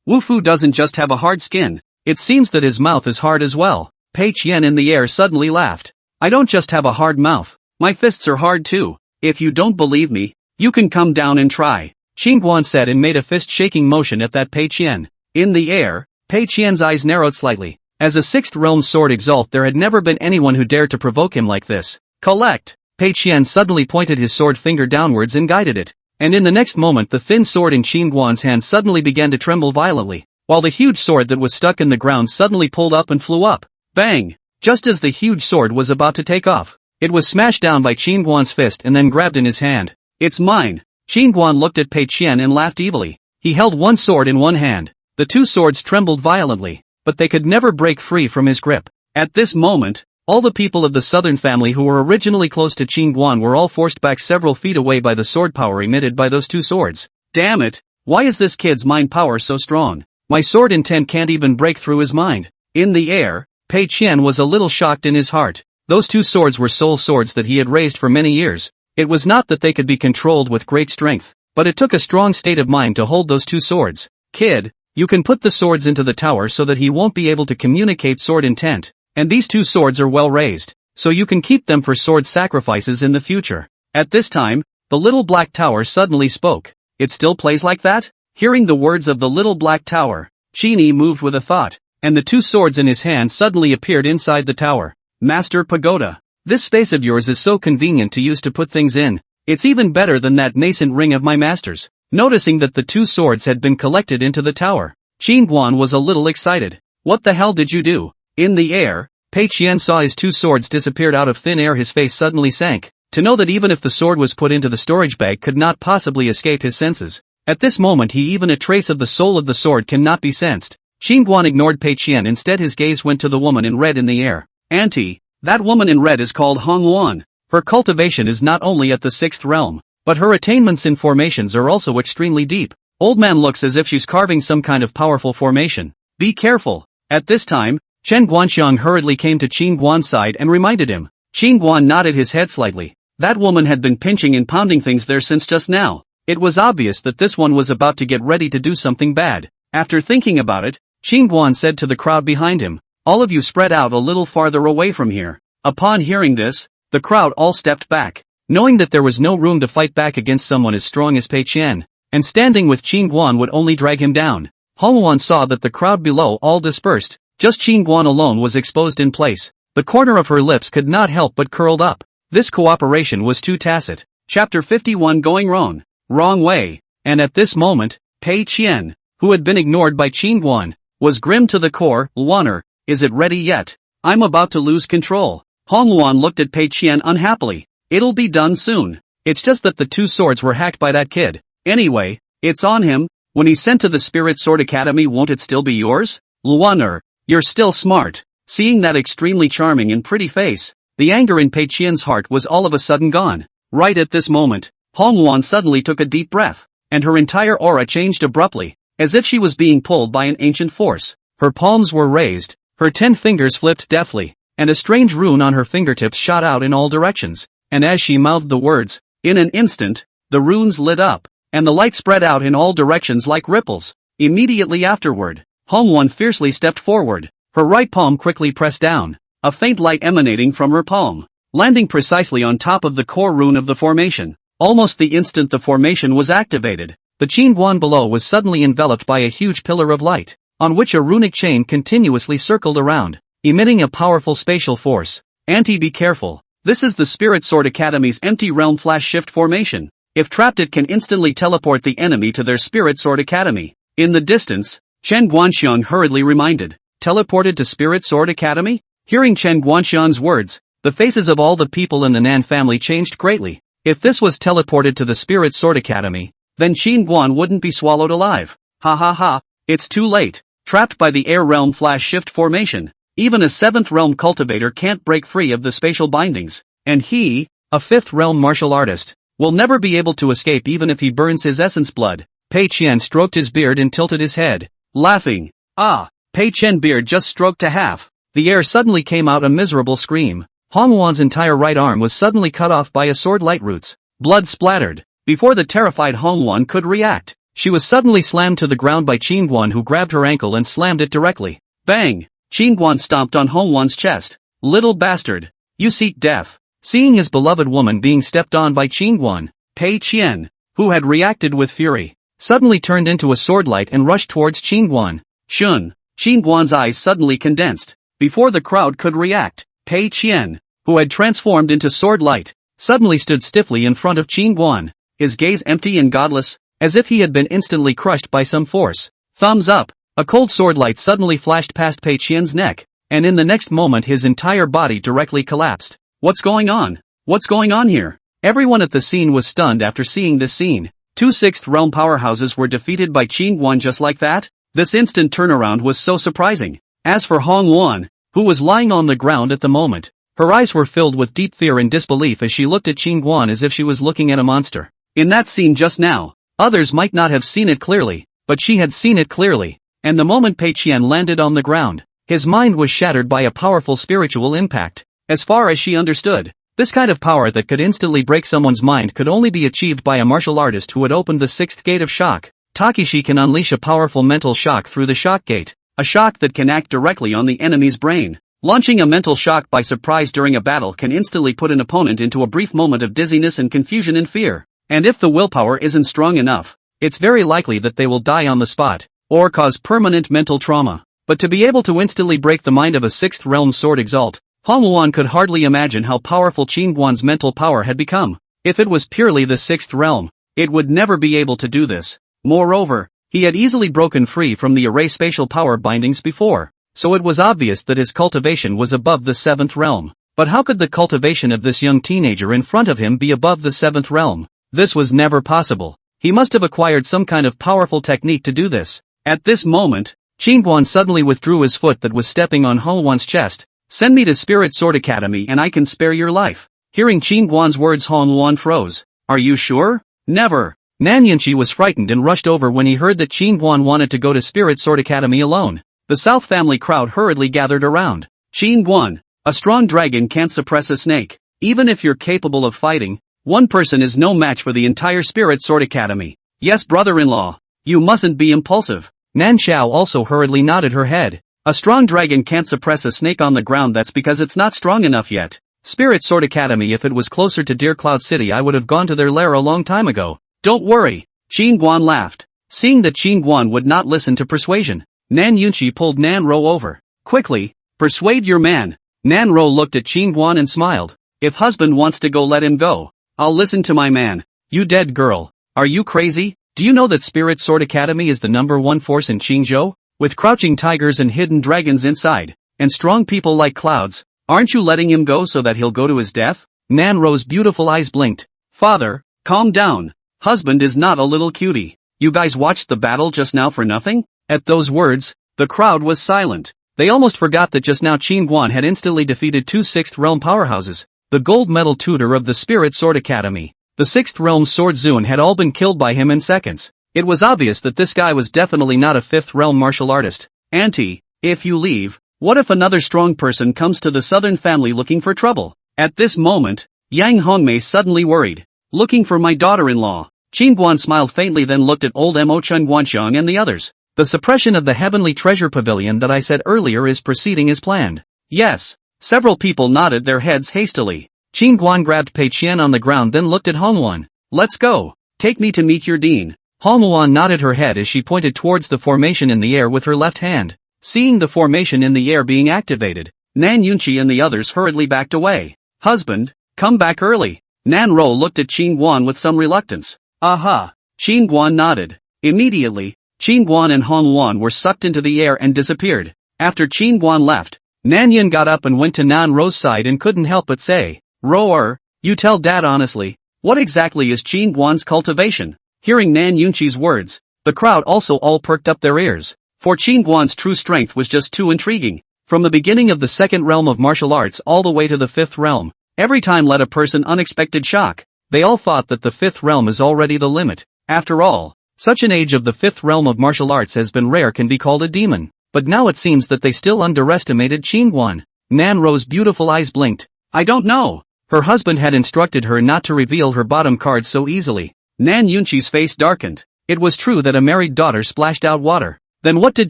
Wu Fu doesn't just have a hard skin. It seems that his mouth is hard as well. Pei Qian in the air suddenly laughed. I don't just have a hard mouth. My fists are hard too. If you don't believe me, you can come down and try. Qin Guan said and made a fist-shaking motion at that Pei Qian. In the air, Pei Qian's eyes narrowed slightly. As a 6th realm sword exalt, there had never been anyone who dared to provoke him like this. Collect! Pei Qian suddenly pointed his sword finger downwards and guided it. And in the next moment the thin sword in Qin Guan's hand suddenly began to tremble violently, while the huge sword that was stuck in the ground suddenly pulled up and flew up. Bang! Just as the huge sword was about to take off, it was smashed down by Qin Guan's fist and then grabbed in his hand. It's mine! Qin Guan looked at Pei Qian and laughed evilly. He held one sword in one hand. The 2 swords trembled violently, but they could never break free from his grip. At this moment, all the people of the southern family who were originally close to Qin Guan were all forced back several feet away by the sword power emitted by those 2 swords. Damn it! Why is this kid's mind power so strong? My sword intent can't even break through his mind. In the air, Pei Qian was a little shocked in his heart. Those 2 swords were soul swords that he had raised for many years. It was not that they could be controlled with great strength, but it took a strong state of mind to hold those 2 swords. Kid, you can put the swords into the tower so that he won't be able to communicate sword intent, and these 2 swords are well raised, so you can keep them for sword sacrifices in the future. At this time, the little black tower suddenly spoke. It still plays like that? Hearing the words of the little black tower, Qin moved with a thought, and the 2 swords in his hand suddenly appeared inside the tower. Master Pagoda, this space of yours is so convenient to use to put things in. It's even better than that nascent ring of my master's. Noticing that the 2 swords had been collected into the tower, Qin Guan was a little excited. What the hell did you do? In the air, Pei Qian saw his 2 swords disappeared out of thin air. His face suddenly sank, to know that even if the sword was put into the storage bag could not possibly escape his senses. At this moment even a trace of the soul of the sword cannot be sensed. Qin Guan ignored Pei Qian. Instead his gaze went to the woman in red in the air. Auntie, that woman in red is called Hongwon. Her cultivation is not only at the 6th realm, but her attainments in formations are also extremely deep. Old man looks as if she's carving some kind of powerful formation. Be careful. At this time, Chen Guanxiang hurriedly came to Qin Guan's side and reminded him. Qin Guan nodded his head slightly. That woman had been pinching and pounding things there since just now. It was obvious that this one was about to get ready to do something bad. After thinking about it, Qin Guan said to the crowd behind him, all of you spread out a little farther away from here. Upon hearing this, the crowd all stepped back, knowing that there was no room to fight back against someone as strong as Pei Qian, and standing with Qin Guan would only drag him down. Hongwon saw that the crowd below all dispersed. Just Qin Guan alone was exposed in place. The corner of her lips could not help but curled up. This cooperation was too tacit. Chapter 51 Going Wrong. Wrong way. And at this moment, Pei Qian, who had been ignored by Qin Guan, was grim to the core. Luaner, is it ready yet? I'm about to lose control. Hongluan looked at Pei Qian unhappily. It'll be done soon. It's just that the 2 swords were hacked by that kid. Anyway, it's on him. When he's sent to the Spirit Sword Academy, won't it still be yours? Luaner, you're still smart. Seeing that extremely charming and pretty face, the anger in Pei Qian's heart was all of a sudden gone. Right at this moment, Hongluan suddenly took a deep breath, and her entire aura changed abruptly, as if she was being pulled by an ancient force. Her palms were raised, her 10 fingers flipped deftly, and a strange rune on her fingertips shot out in all directions, and as she mouthed the words, in an instant, the runes lit up, and the light spread out in all directions like ripples. Immediately afterward, Hongwon fiercely stepped forward. Her right palm quickly pressed down, a faint light emanating from her palm, landing precisely on top of the core rune of the formation. Almost the instant the formation was activated, the Qingguan below was suddenly enveloped by a huge pillar of light, on which a runic chain continuously circled around, emitting a powerful spatial force. Be careful. This is the Spirit Sword Academy's empty realm flash shift formation. If trapped, it can instantly teleport the enemy to their Spirit Sword Academy. In the distance, Chen Guanxiang hurriedly reminded. Teleported to Spirit Sword Academy? Hearing Chen Guanxiang's words, the faces of all the people in the Nan family changed greatly. If this was teleported to the Spirit Sword Academy, then Qin Guan wouldn't be swallowed alive. Ha ha ha, it's too late. Trapped by the air realm flash shift formation, even a 7th realm cultivator can't break free of the spatial bindings, and he, a 5th realm martial artist, will never be able to escape even if he burns his essence blood. Pei Qian stroked his beard and tilted his head, laughing. Ah, Pei Qian beard just stroked to half. The air suddenly came out a miserable scream. Hongwan's entire right arm was suddenly cut off by a sword light roots. Blood splattered. Before the terrified Hongwan could react, she was suddenly slammed to the ground by Qingguan, who grabbed her ankle and slammed it directly. Bang! Qingguan stomped on Hongwan's chest. Little bastard! You seek death. Seeing his beloved woman being stepped on by Qingguan, Pei Qian, who had reacted with fury, suddenly turned into a swordlight and rushed towards Qingguan. Shun! Qingguan's eyes suddenly condensed. Before the crowd could react, Pei Qian, who had transformed into sword light, suddenly stood stiffly in front of Qingguan, his gaze empty and godless, as if he had been instantly crushed by some force. Thumbs up! A cold sword light suddenly flashed past Pei Qian's neck, and in the next moment his entire body directly collapsed. What's going on? What's going on here? Everyone at the scene was stunned after seeing this scene. 2 6th realm powerhouses were defeated by Qingguan just like that? This instant turnaround was so surprising. As for Hongwan, who was lying on the ground at the moment, her eyes were filled with deep fear and disbelief as she looked at Qingguan as if she was looking at a monster. In that scene just now, others might not have seen it clearly, but she had seen it clearly, and the moment Pei Qian landed on the ground, his mind was shattered by a powerful spiritual impact. As far as she understood, this kind of power that could instantly break someone's mind could only be achieved by a martial artist who had opened the 6th gate of shock. Takeshi can unleash a powerful mental shock through the shock gate, a shock that can act directly on the enemy's brain. Launching a mental shock by surprise during a battle can instantly put an opponent into a brief moment of dizziness and confusion and fear. And if the willpower isn't strong enough, it's very likely that they will die on the spot, or cause permanent mental trauma. But to be able to instantly break the mind of a 6th realm sword exalt, Hongwan could hardly imagine how powerful Qingguan's mental power had become. If it was purely the 6th realm, it would never be able to do this. Moreover, he had easily broken free from the array spatial power bindings before, so it was obvious that his cultivation was above the 7th realm. But how could the cultivation of this young teenager in front of him be above the 7th realm? This was never possible. He must have acquired some kind of powerful technique to do this. At this moment, Qingguan suddenly withdrew his foot that was stepping on Hongwan's chest. Send me to Spirit Sword Academy and I can spare your life. Hearing Qingguan's words, Hongwan froze. Are you sure? Never. Nan Yunqi was frightened and rushed over when he heard that Qingguan wanted to go to Spirit Sword Academy alone. The South family crowd hurriedly gathered around. Qingguan, a strong dragon can't suppress a snake. Even if you're capable of fighting, one person is no match for the entire Spirit Sword Academy. Yes, brother-in-law, you mustn't be impulsive. Nan Xiao also hurriedly nodded her head. A strong dragon can't suppress a snake on the ground, that's because it's not strong enough yet. Spirit Sword Academy, if it was closer to Deer Cloud City I would have gone to their lair a long time ago. Don't worry. Qingguan laughed. Seeing that Qingguan would not listen to persuasion, Nan Yunqi pulled Nan Ro over. Quickly, persuade your man. Nan Ro looked at Qingguan and smiled. If husband wants to go, let him go. I'll listen to my man. You dead girl. Are you crazy? Do you know that Spirit Sword Academy is the #1 force in Qingzhou? With crouching tigers and hidden dragons inside, and strong people like clouds, aren't you letting him go so that he'll go to his death? Nan Ro's beautiful eyes blinked. Father, calm down. Husband is not a little cutie. You guys watched the battle just now for nothing? At those words, the crowd was silent. They almost forgot that just now Qingguan had instantly defeated 2 6th realm powerhouses, the gold medal tutor of the Spirit Sword Academy. The 6th realm sword Zun had all been killed by him in seconds. It was obvious that this guy was definitely not a 5th realm martial artist. Auntie, if you leave, what if another strong person comes to the southern family looking for trouble? At this moment, Yang Hongmei suddenly worried. Looking for my daughter-in-law. Qingguan smiled faintly, then looked at old Mo Chen Guanxiang and the others. The suppression of the heavenly treasure pavilion that I said earlier is proceeding as planned. Yes. Several people nodded their heads hastily. Qin Guan grabbed Pei Qian on the ground then looked at Hongwon. Let's go. Take me to meet your dean. Hongwon nodded her head as she pointed towards the formation in the air with her left hand. Seeing the formation in the air being activated, Nan Yunqi and the others hurriedly backed away. Husband, come back early. Nan Ro looked at Qin Guan with some reluctance. Aha. Qin Guan nodded. Immediately, Qin Guan and Hongwon were sucked into the air and disappeared. After Qin Guan left, Nan Yin got up and went to Nan Ro's side and couldn't help but say, Ro, you tell Dad honestly, what exactly is Qin Guan's cultivation? Hearing Nan Yunqi's words, the crowd also all perked up their ears, for Qin Guan's true strength was just too intriguing. From the beginning of the second realm of martial arts all the way to the fifth realm, every time led a person unexpected shock. They all thought that the fifth realm is already the limit. After all, such an age of the fifth realm of martial arts has been rare can be called a demon. But now it seems that they still underestimated Qin Guan. Nan Ro's beautiful eyes blinked. I don't know. Her husband had instructed her not to reveal her bottom card so easily. Nan Yunqi's face darkened. It was true that a married daughter splashed out water. Then what did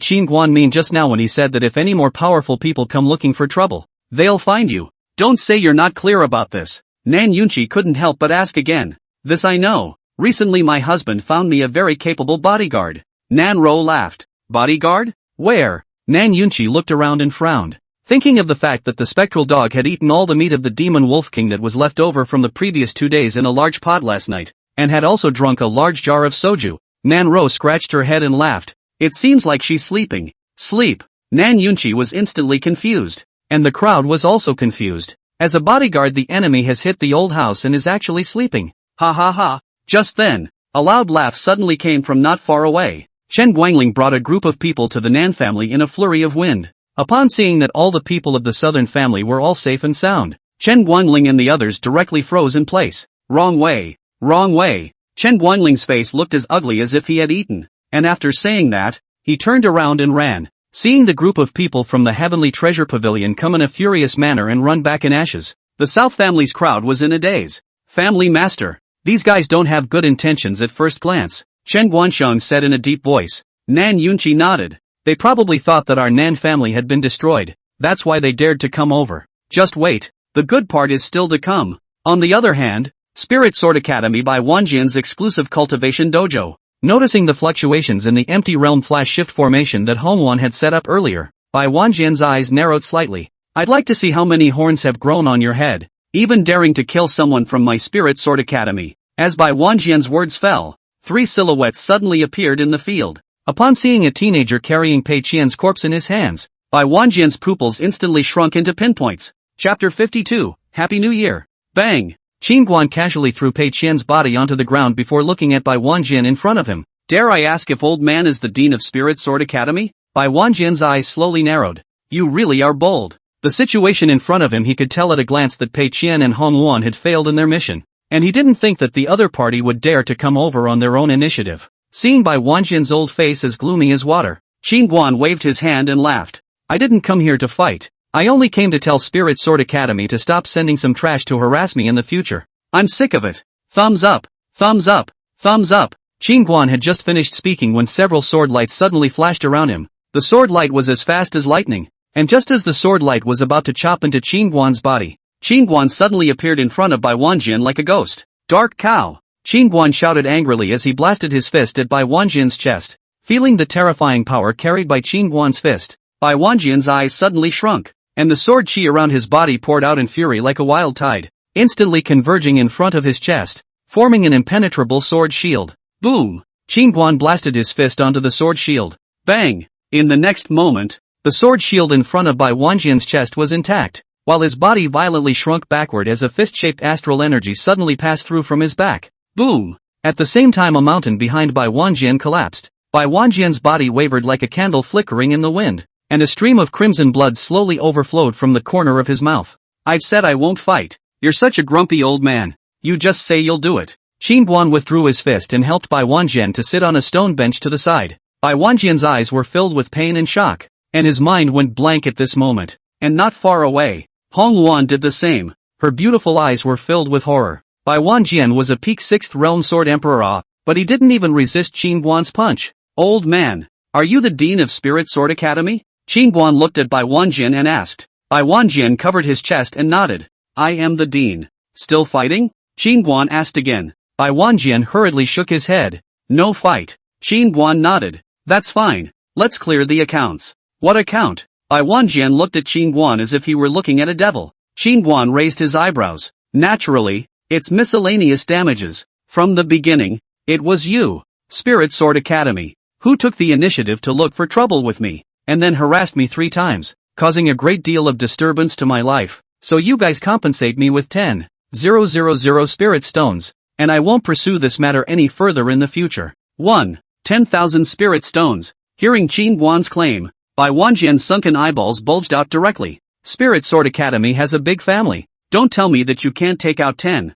Qin Guan mean just now when he said that if any more powerful people come looking for trouble, they'll find you? Don't say you're not clear about this. Nan Yunqi couldn't help but ask again. This I know. Recently my husband found me a very capable bodyguard. Nan Ro laughed. Bodyguard? Where? Nan Yunqi looked around and frowned. Thinking of the fact that the spectral dog had eaten all the meat of the demon wolf king that was left over from the previous 2 days in a large pot last night, and had also drunk a large jar of soju, Nan Ro scratched her head and laughed. It seems like she's sleeping. Sleep. Nan Yunqi was instantly confused. And the crowd was also confused. As a bodyguard the enemy has hit the old house and is actually sleeping. Ha ha ha. Just then, a loud laugh suddenly came from not far away. Chen Guangling brought a group of people to the Nan family in a flurry of wind. Upon seeing that all the people of the southern family were all safe and sound, Chen Guangling and the others directly froze in place. Wrong way. Wrong way. Chen Guangling's face looked as ugly as if he had eaten. And after saying that, he turned around and ran. Seeing the group of people from the heavenly treasure pavilion come in a furious manner and run back in ashes, the South family's crowd was in a daze. Family master. These guys don't have good intentions at first glance, Chen Guansheng said in a deep voice. Nan Yunqi nodded. They probably thought that our Nan family had been destroyed. That's why they dared to come over. Just wait. The good part is still to come. On the other hand, Spirit Sword Academy by Wanjian's exclusive cultivation dojo. Noticing the fluctuations in the empty realm flash shift formation that Hongwon had set up earlier, Bai Wanjian's eyes narrowed slightly. I'd like to see how many horns have grown on your head. Even daring to kill someone from my Spirit Sword Academy. As Bai Wanjian's words fell, 3 silhouettes suddenly appeared in the field. Upon seeing a teenager carrying Pei Qian's corpse in his hands, Bai Wanjian's pupils instantly shrunk into pinpoints. Chapter 52, Happy New Year. Bang! Qin Guan casually threw Pei Qian's body onto the ground before looking at Bai Wanjian in front of him. Dare I ask if old man is the dean of Spirit Sword Academy? Bai Wanjian's eyes slowly narrowed. You really are bold. The situation in front of him he could tell at a glance that Pei Qian and Hongwon had failed in their mission. And he didn't think that the other party would dare to come over on their own initiative. Seeing Bai Wanjian's old face as gloomy as water, Qin Guan waved his hand and laughed. I didn't come here to fight. I only came to tell Spirit Sword Academy to stop sending some trash to harass me in the future. I'm sick of it. Thumbs up, thumbs up, thumbs up. Qin Guan had just finished speaking when several sword lights suddenly flashed around him. The sword light was as fast as lightning. And just as the sword light was about to chop into Qin Guan's body, Qin Guan suddenly appeared in front of Bai Wanjian like a ghost. Dark cow! Qin Guan shouted angrily as he blasted his fist at Bai Wanjian's chest. Feeling the terrifying power carried by Qin Guan's fist, Bai Wanjian's eyes suddenly shrunk, and the sword chi around his body poured out in fury like a wild tide, instantly converging in front of his chest, forming an impenetrable sword shield. Boom! Qin Guan blasted his fist onto the sword shield. Bang! In the next moment, the sword shield in front of Bai Wanjian's chest was intact, while his body violently shrunk backward as a fist-shaped astral energy suddenly passed through from his back. Boom! At the same time a mountain behind Bai Wanjian collapsed. Bai Wanjian's body wavered like a candle flickering in the wind, and a stream of crimson blood slowly overflowed from the corner of his mouth. I've said I won't fight. You're such a grumpy old man. You just say you'll do it. Qin Guan withdrew his fist and helped Bai Wanjian to sit on a stone bench to the side. Bai Wanjian's eyes were filled with pain and shock, and his mind went blank at this moment. And not far away, Hongwon did the same. Her beautiful eyes were filled with horror. Bai Wanjian was a peak 6th realm sword emperor, but he didn't even resist Qin Guan's punch. Old man, Are you the Dean of Spirit Sword Academy? Qin Guan looked at Bai Wanjian and asked. Bai Wanjian covered his chest and nodded. I am the Dean. Still fighting? Qin Guan asked again. Bai Wanjian hurriedly shook his head. No fight. Qin Guan nodded. That's fine. Let's clear the accounts. What account? Bai Wanjian looked at Qin Guan as if he were looking at a devil. Qin Guan raised his eyebrows. Naturally, it's miscellaneous damages. From the beginning, it was you, Spirit Sword Academy, who took the initiative to look for trouble with me, and then harassed me 3 times, causing a great deal of disturbance to my life, so you guys compensate me with 10,000 spirit stones, and I won't pursue this matter any further in the future. 1. 10,000 spirit stones. Hearing Qin Guan's claim, Bai Wanjian's sunken eyeballs bulged out directly. Spirit Sword Academy has a big family. Don't tell me that you can't take out 10,000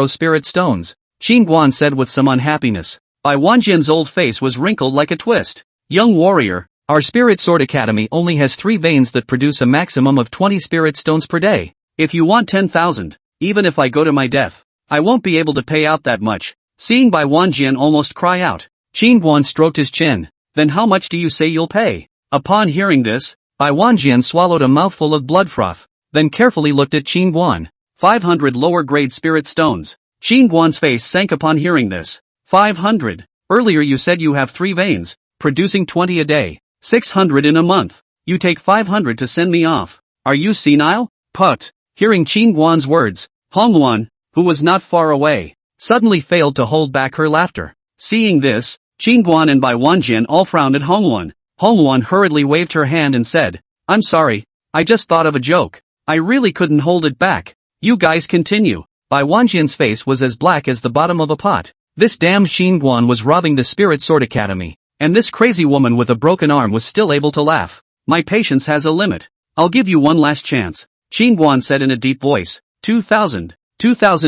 spirit stones, Qin Guan said with some unhappiness. Bai Wanjian's old face was wrinkled like a twist. Young warrior, our Spirit Sword Academy only has 3 veins that produce a maximum of 20 spirit stones per day. If you want 10,000, even if I go to my death, I won't be able to pay out that much. Seeing Bai Wanjian almost cry out, Qin Guan stroked his chin. Then how much do you say you'll pay? Upon hearing this, Bai Wanjian swallowed a mouthful of blood froth, then carefully looked at Qin Guan. 500 lower grade spirit stones. Qin Guan's face sank upon hearing this. 500. Earlier you said you have 3 veins, producing 20 a day. 600 in a month. You take 500 to send me off. Are you senile? Put. Hearing Qin Guan's words, Hongwan, who was not far away, suddenly failed to hold back her laughter. Seeing this, Qin Guan and Bai Wanjian all frowned at Hongwan. Hongwan hurriedly waved her hand and said, I'm sorry, I just thought of a joke. I really couldn't hold it back. You guys continue. Bai Wanjian's face was as black as the bottom of a pot. This damned Qin Guan was robbing the Spirit Sword Academy, and this crazy woman with a broken arm was still able to laugh. My patience has a limit. I'll give you one last chance, Qin Guan said in a deep voice. 2,000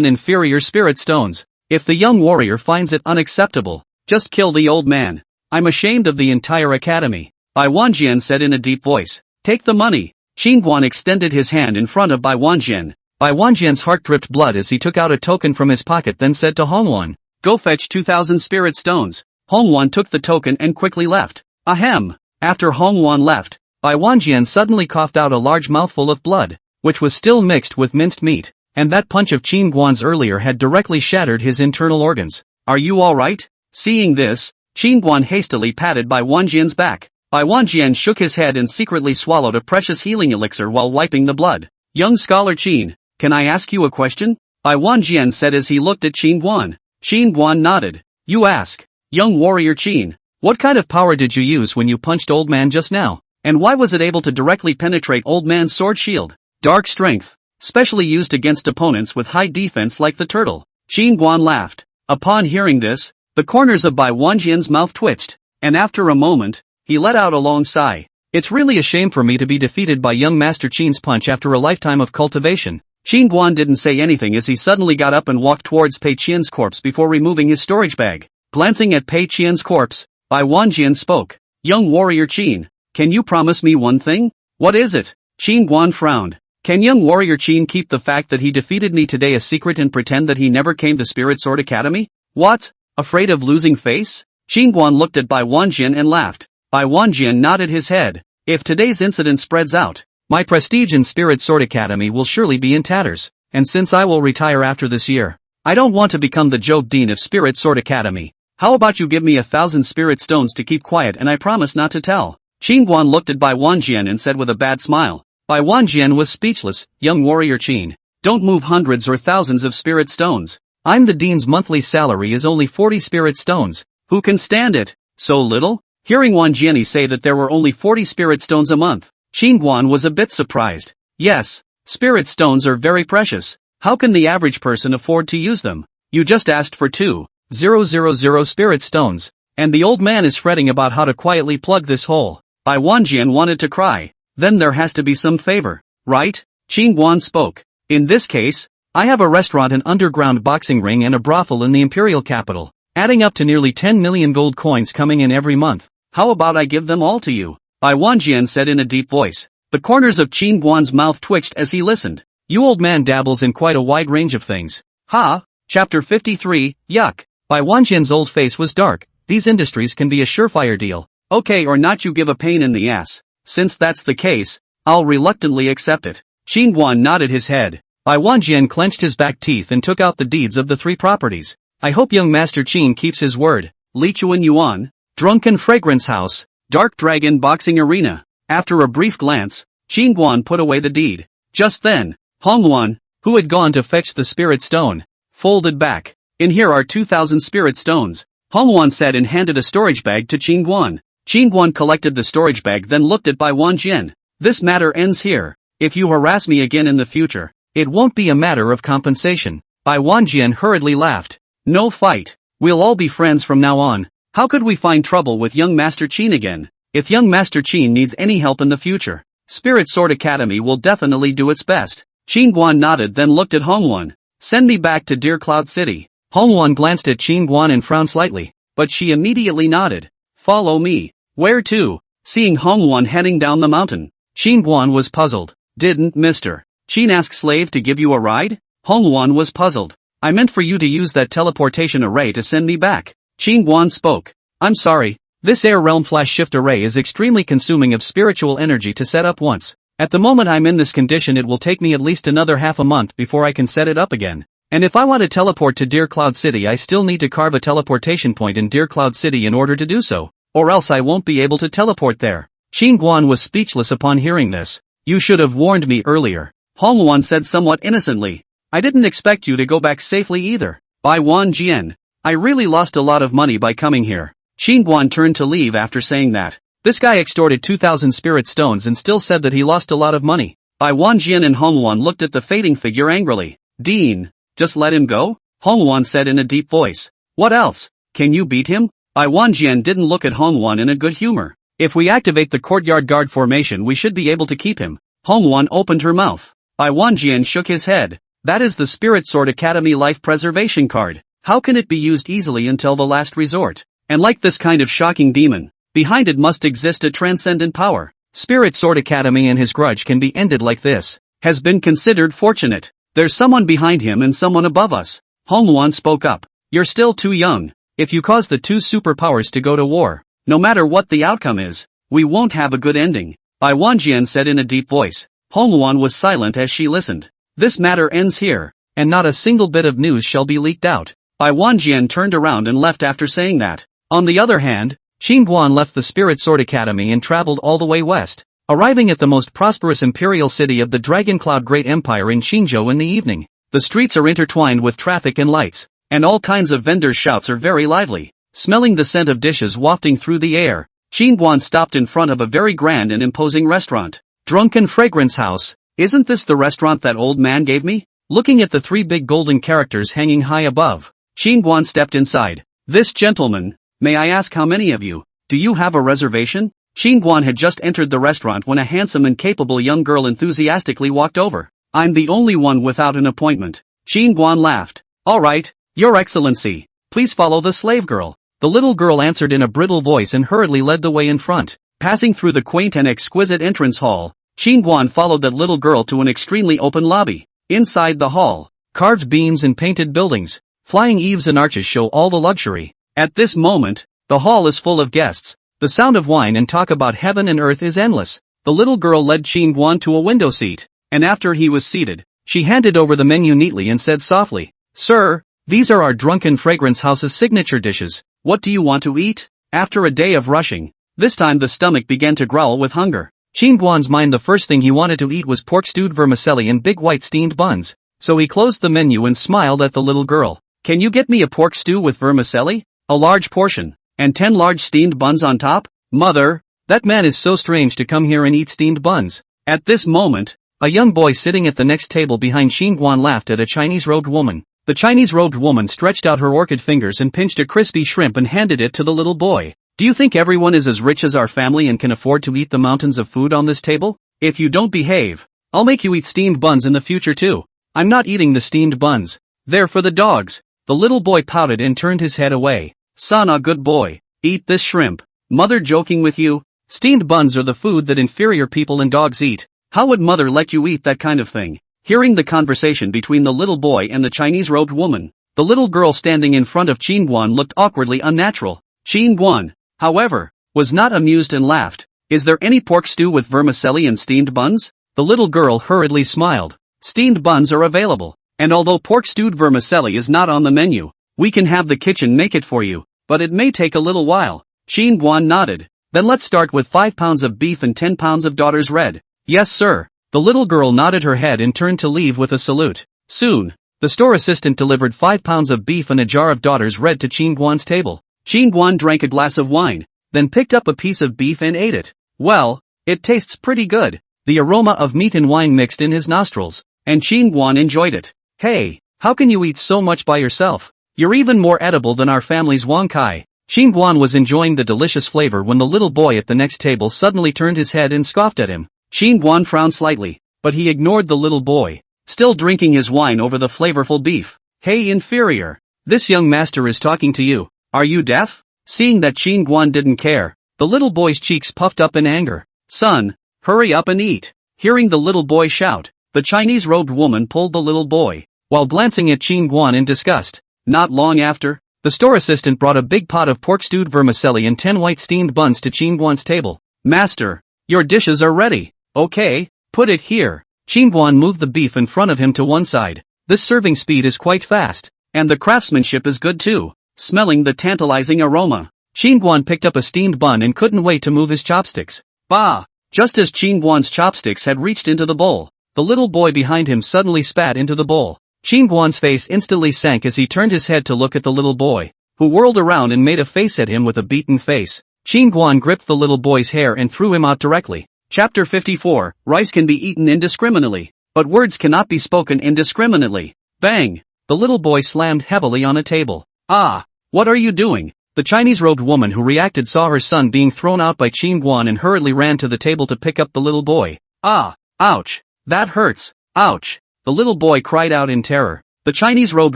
inferior spirit stones. If the young warrior finds it unacceptable, just kill the old man. I'm ashamed of the entire academy. Bai Wanjian said in a deep voice. Take the money. Qin Guan extended his hand in front of Bai Wanjian. Bai Wanjian's heart dripped blood as he took out a token from his pocket, then said to Hongwan, Go fetch 2,000 spirit stones. Hongwan took the token and quickly left. Ahem. After Hongwan left, Bai Wanjian suddenly coughed out a large mouthful of blood, which was still mixed with minced meat, and that punch of Qin Guan's earlier had directly shattered his internal organs. Are you alright? Seeing this, Qin Guan hastily patted Bai Wanjian's back. Bai Wanjian shook his head and secretly swallowed a precious healing elixir while wiping the blood. Young scholar Qin, can I ask you a question? Bai Wanjian said as he looked at Qin Guan. Qin Guan nodded. You ask. Young warrior Qin, what kind of power did you use when you punched old man just now? And why was it able to directly penetrate old man's sword shield? Dark strength, specially used against opponents with high defense like the turtle. Qin Guan laughed. Upon hearing this, the corners of Bai Wanjian's mouth twitched, and after a moment, he let out a long sigh. It's really a shame for me to be defeated by young Master Qin's punch after a lifetime of cultivation. Qin Guan didn't say anything as he suddenly got up and walked towards Pei Qian's corpse before removing his storage bag. Glancing at Pei Qian's corpse, Bai Wanjian spoke. Young warrior Qin, can you promise me one thing? What is it? Qin Guan frowned. Can young warrior Qin keep the fact that he defeated me today a secret and pretend that he never came to Spirit Sword Academy? What? Afraid of losing face? Qin Guan looked at Bai Wanjian and laughed. Bai Wanjian nodded his head. If today's incident spreads out, my prestige in Spirit Sword Academy will surely be in tatters, and since I will retire after this year, I don't want to become the joke dean of Spirit Sword Academy. How about you give me 1,000 spirit stones to keep quiet and I promise not to tell? Qin Guan looked at Bai Wanjian and said with a bad smile. Bai Wanjian was speechless. Young warrior Qin, don't move hundreds or thousands of spirit stones. I'm the dean's monthly salary is only 40 spirit stones. Who can stand it? So little? Hearing Wanjiani say that there were only 40 spirit stones a month, Qin Guan was a bit surprised. Yes, spirit stones are very precious. How can the average person afford to use them? You just asked for 2,000 spirit stones, and the old man is fretting about how to quietly plug this hole. Bai Wanjian wanted to cry. Then there has to be some favor, right? Qin Guan spoke. In this case, I have a restaurant, an underground boxing ring and a brothel in the imperial capital, adding up to nearly 10 million gold coins coming in every month. How about I give them all to you? Bai Wanjian said in a deep voice. The corners of Qin Guan's mouth twitched as he listened. You old man dabbles in quite a wide range of things. Ha! Chapter 53, Yuck. Bai Wanjian's old face was dark, these industries can be a surefire deal. Okay or not, you give a pain in the ass. Since that's the case, I'll reluctantly accept it. Qingguan nodded his head. Bai Wanjian clenched his back teeth and took out the deeds of the 3 properties. I hope young Master Qin keeps his word. Lichuan Yuan, Drunken Fragrance House, Dark Dragon Boxing Arena. After a brief glance, Qingguan put away the deed. Just then, Hongwan, who had gone to fetch the spirit stone, folded back. In here are 2,000 spirit stones, Hongwan said and handed a storage bag to Qingguan. Qingguan collected the storage bag, then looked at Bai Wanjian. This matter ends here. If you harass me again in the future, it won't be a matter of compensation. Bai Wanjian hurriedly laughed. No fight. We'll all be friends from now on. How could we find trouble with young Master Qin again? If young Master Qin needs any help in the future, Spirit Sword Academy will definitely do its best. Qingguan nodded, then looked at Hongwan. Send me back to Deer Cloud City. Hongwan glanced at Qingguan and frowned slightly, but she immediately nodded. Follow me. Where to? Seeing Hongwan heading down the mountain, Qingguan was puzzled. Didn't Mr. Qin ask slave to give you a ride? Hongwan was puzzled. I meant for you to use that teleportation array to send me back. Qingguan spoke. I'm sorry, this air realm flash shift array is extremely consuming of spiritual energy to set up once. At the moment I'm in this condition, it will take me at least another half a month before I can set it up again. And if I want to teleport to Deer Cloud City, I still need to carve a teleportation point in Deer Cloud City in order to do so, or else I won't be able to teleport there. Qingguan was speechless upon hearing this. You should have warned me earlier, Hongwan said somewhat innocently. I didn't expect you to go back safely either. Bai Wanjian, I really lost a lot of money by coming here. Qingguan turned to leave after saying that. This guy extorted 2,000 spirit stones and still said that he lost a lot of money. Bai Wanjian and Hongwan looked at the fading figure angrily. Dean, just let him go? Hongwan said in a deep voice. What else? Can you beat him? Bai Wanjian didn't look at Hongwan in a good humor. If we activate the courtyard guard formation, we should be able to keep him. Hongwan opened her mouth. Bai Wanjian shook his head. That is the Spirit Sword Academy Life Preservation card. How can it be used easily until the last resort? And like this kind of shocking demon, behind it must exist a transcendent power. Spirit Sword Academy and his grudge can be ended like this. Has been considered fortunate. There's someone behind him and someone above us. Hongwan spoke up. You're still too young. If you cause the 2 superpowers to go to war, no matter what the outcome is, we won't have a good ending. Bai Wanjian said in a deep voice. Hongwan was silent as she listened. This matter ends here, and not a single bit of news shall be leaked out. Bai Wanjian turned around and left after saying that. On the other hand, Qingguan left the Spirit Sword Academy and traveled all the way west, arriving at the most prosperous imperial city of the Dragon Cloud Great Empire in Qingzhou in the evening. The streets are intertwined with traffic and lights, and all kinds of vendors' shouts are very lively. Smelling the scent of dishes wafting through the air, Qingguan stopped in front of a very grand and imposing restaurant. Drunken Fragrance House. Isn't this the restaurant that old man gave me? Looking at the 3 big golden characters hanging high above, Qingguan stepped inside. This gentleman, may I ask how many of you? Do you have a reservation? Qingguan had just entered the restaurant when a handsome and capable young girl enthusiastically walked over. I'm the only one without an appointment. Qingguan laughed. All right, Your Excellency, please follow the slave girl. The little girl answered in a brittle voice and hurriedly led the way in front. Passing through the quaint and exquisite entrance hall, Qingguan followed that little girl to an extremely open lobby. Inside the hall, carved beams and painted buildings, flying eaves and arches show all the luxury. At this moment, the hall is full of guests. The sound of wine and talk about heaven and earth is endless. The little girl led Qingguan to a window seat, and after he was seated, she handed over the menu neatly and said softly, Sir, these are our Drunken Fragrance House's signature dishes. What do you want to eat? After a day of rushing, this time the stomach began to growl with hunger. Qingguan's mind, the first thing he wanted to eat was pork stewed vermicelli and big white steamed buns, so he closed the menu and smiled at the little girl. Can you get me a pork stew with vermicelli? A large portion, and 10 large steamed buns on top? Mother, that man is so strange to come here and eat steamed buns. At this moment, a young boy sitting at the next table behind Qingguan laughed at a Chinese-robed woman. The Chinese-robed woman stretched out her orchid fingers and pinched a crispy shrimp and handed it to the little boy. Do you think everyone is as rich as our family and can afford to eat the mountains of food on this table? If you don't behave, I'll make you eat steamed buns in the future too. I'm not eating the steamed buns. They're for the dogs. The little boy pouted and turned his head away. Son, a good boy. Eat this shrimp. Mother joking with you? Steamed buns are the food that inferior people and dogs eat. How would mother let you eat that kind of thing? Hearing the conversation between the little boy and the Chinese-robed woman, the little girl standing in front of Qingguan looked awkwardly unnatural. Qin Guan, however, was not amused and laughed. Is there any pork stew with vermicelli and steamed buns? The little girl hurriedly smiled. Steamed buns are available, and although pork stewed vermicelli is not on the menu, we can have the kitchen make it for you, but it may take a little while. Qin Guan nodded. Then let's start with 5 pounds of beef and 10 pounds of daughter's red. Yes sir. The little girl nodded her head and turned to leave with a salute. Soon, the store assistant delivered 5 pounds of beef and a jar of daughter's red to Qin Guan's table. Qin Guan drank a glass of wine, then picked up a piece of beef and ate it. Well, it tastes pretty good. The aroma of meat and wine mixed in his nostrils, and Qin Guan enjoyed it. Hey, how can you eat so much by yourself? You're even more edible than our family's Wang Kai. Qin Guan was enjoying the delicious flavor when the little boy at the next table suddenly turned his head and scoffed at him. Qin Guan frowned slightly, but he ignored the little boy, still drinking his wine over the flavorful beef. Hey inferior, this young master is talking to you. Are you deaf? Seeing that Qin Guan didn't care, the little boy's cheeks puffed up in anger. Son, hurry up and eat. Hearing the little boy shout, the Chinese-robed woman pulled the little boy, while glancing at Qin Guan in disgust. Not long after, the store assistant brought a big pot of pork-stewed vermicelli and 10 white steamed buns to Qin Guan's table. Master, your dishes are ready. Okay, put it here. Qin Guan moved the beef in front of him to one side. This serving speed is quite fast, and the craftsmanship is good too. Smelling the tantalizing aroma, Qin Guan picked up a steamed bun and couldn't wait to move his chopsticks. Bah! Just as Qin Guan's chopsticks had reached into the bowl, the little boy behind him suddenly spat into the bowl. Qin Guan's face instantly sank as he turned his head to look at the little boy, who whirled around and made a face at him with a beaten face. Qin Guan gripped the little boy's hair and threw him out directly. Chapter 54, Rice can be eaten indiscriminately, but words cannot be spoken indiscriminately. Bang! The little boy slammed heavily on a table. Ah! What are you doing? The Chinese-robed woman who reacted saw her son being thrown out by Qin Guan and hurriedly ran to the table to pick up the little boy. Ah! Ouch! That hurts! Ouch! The little boy cried out in terror. The Chinese-robed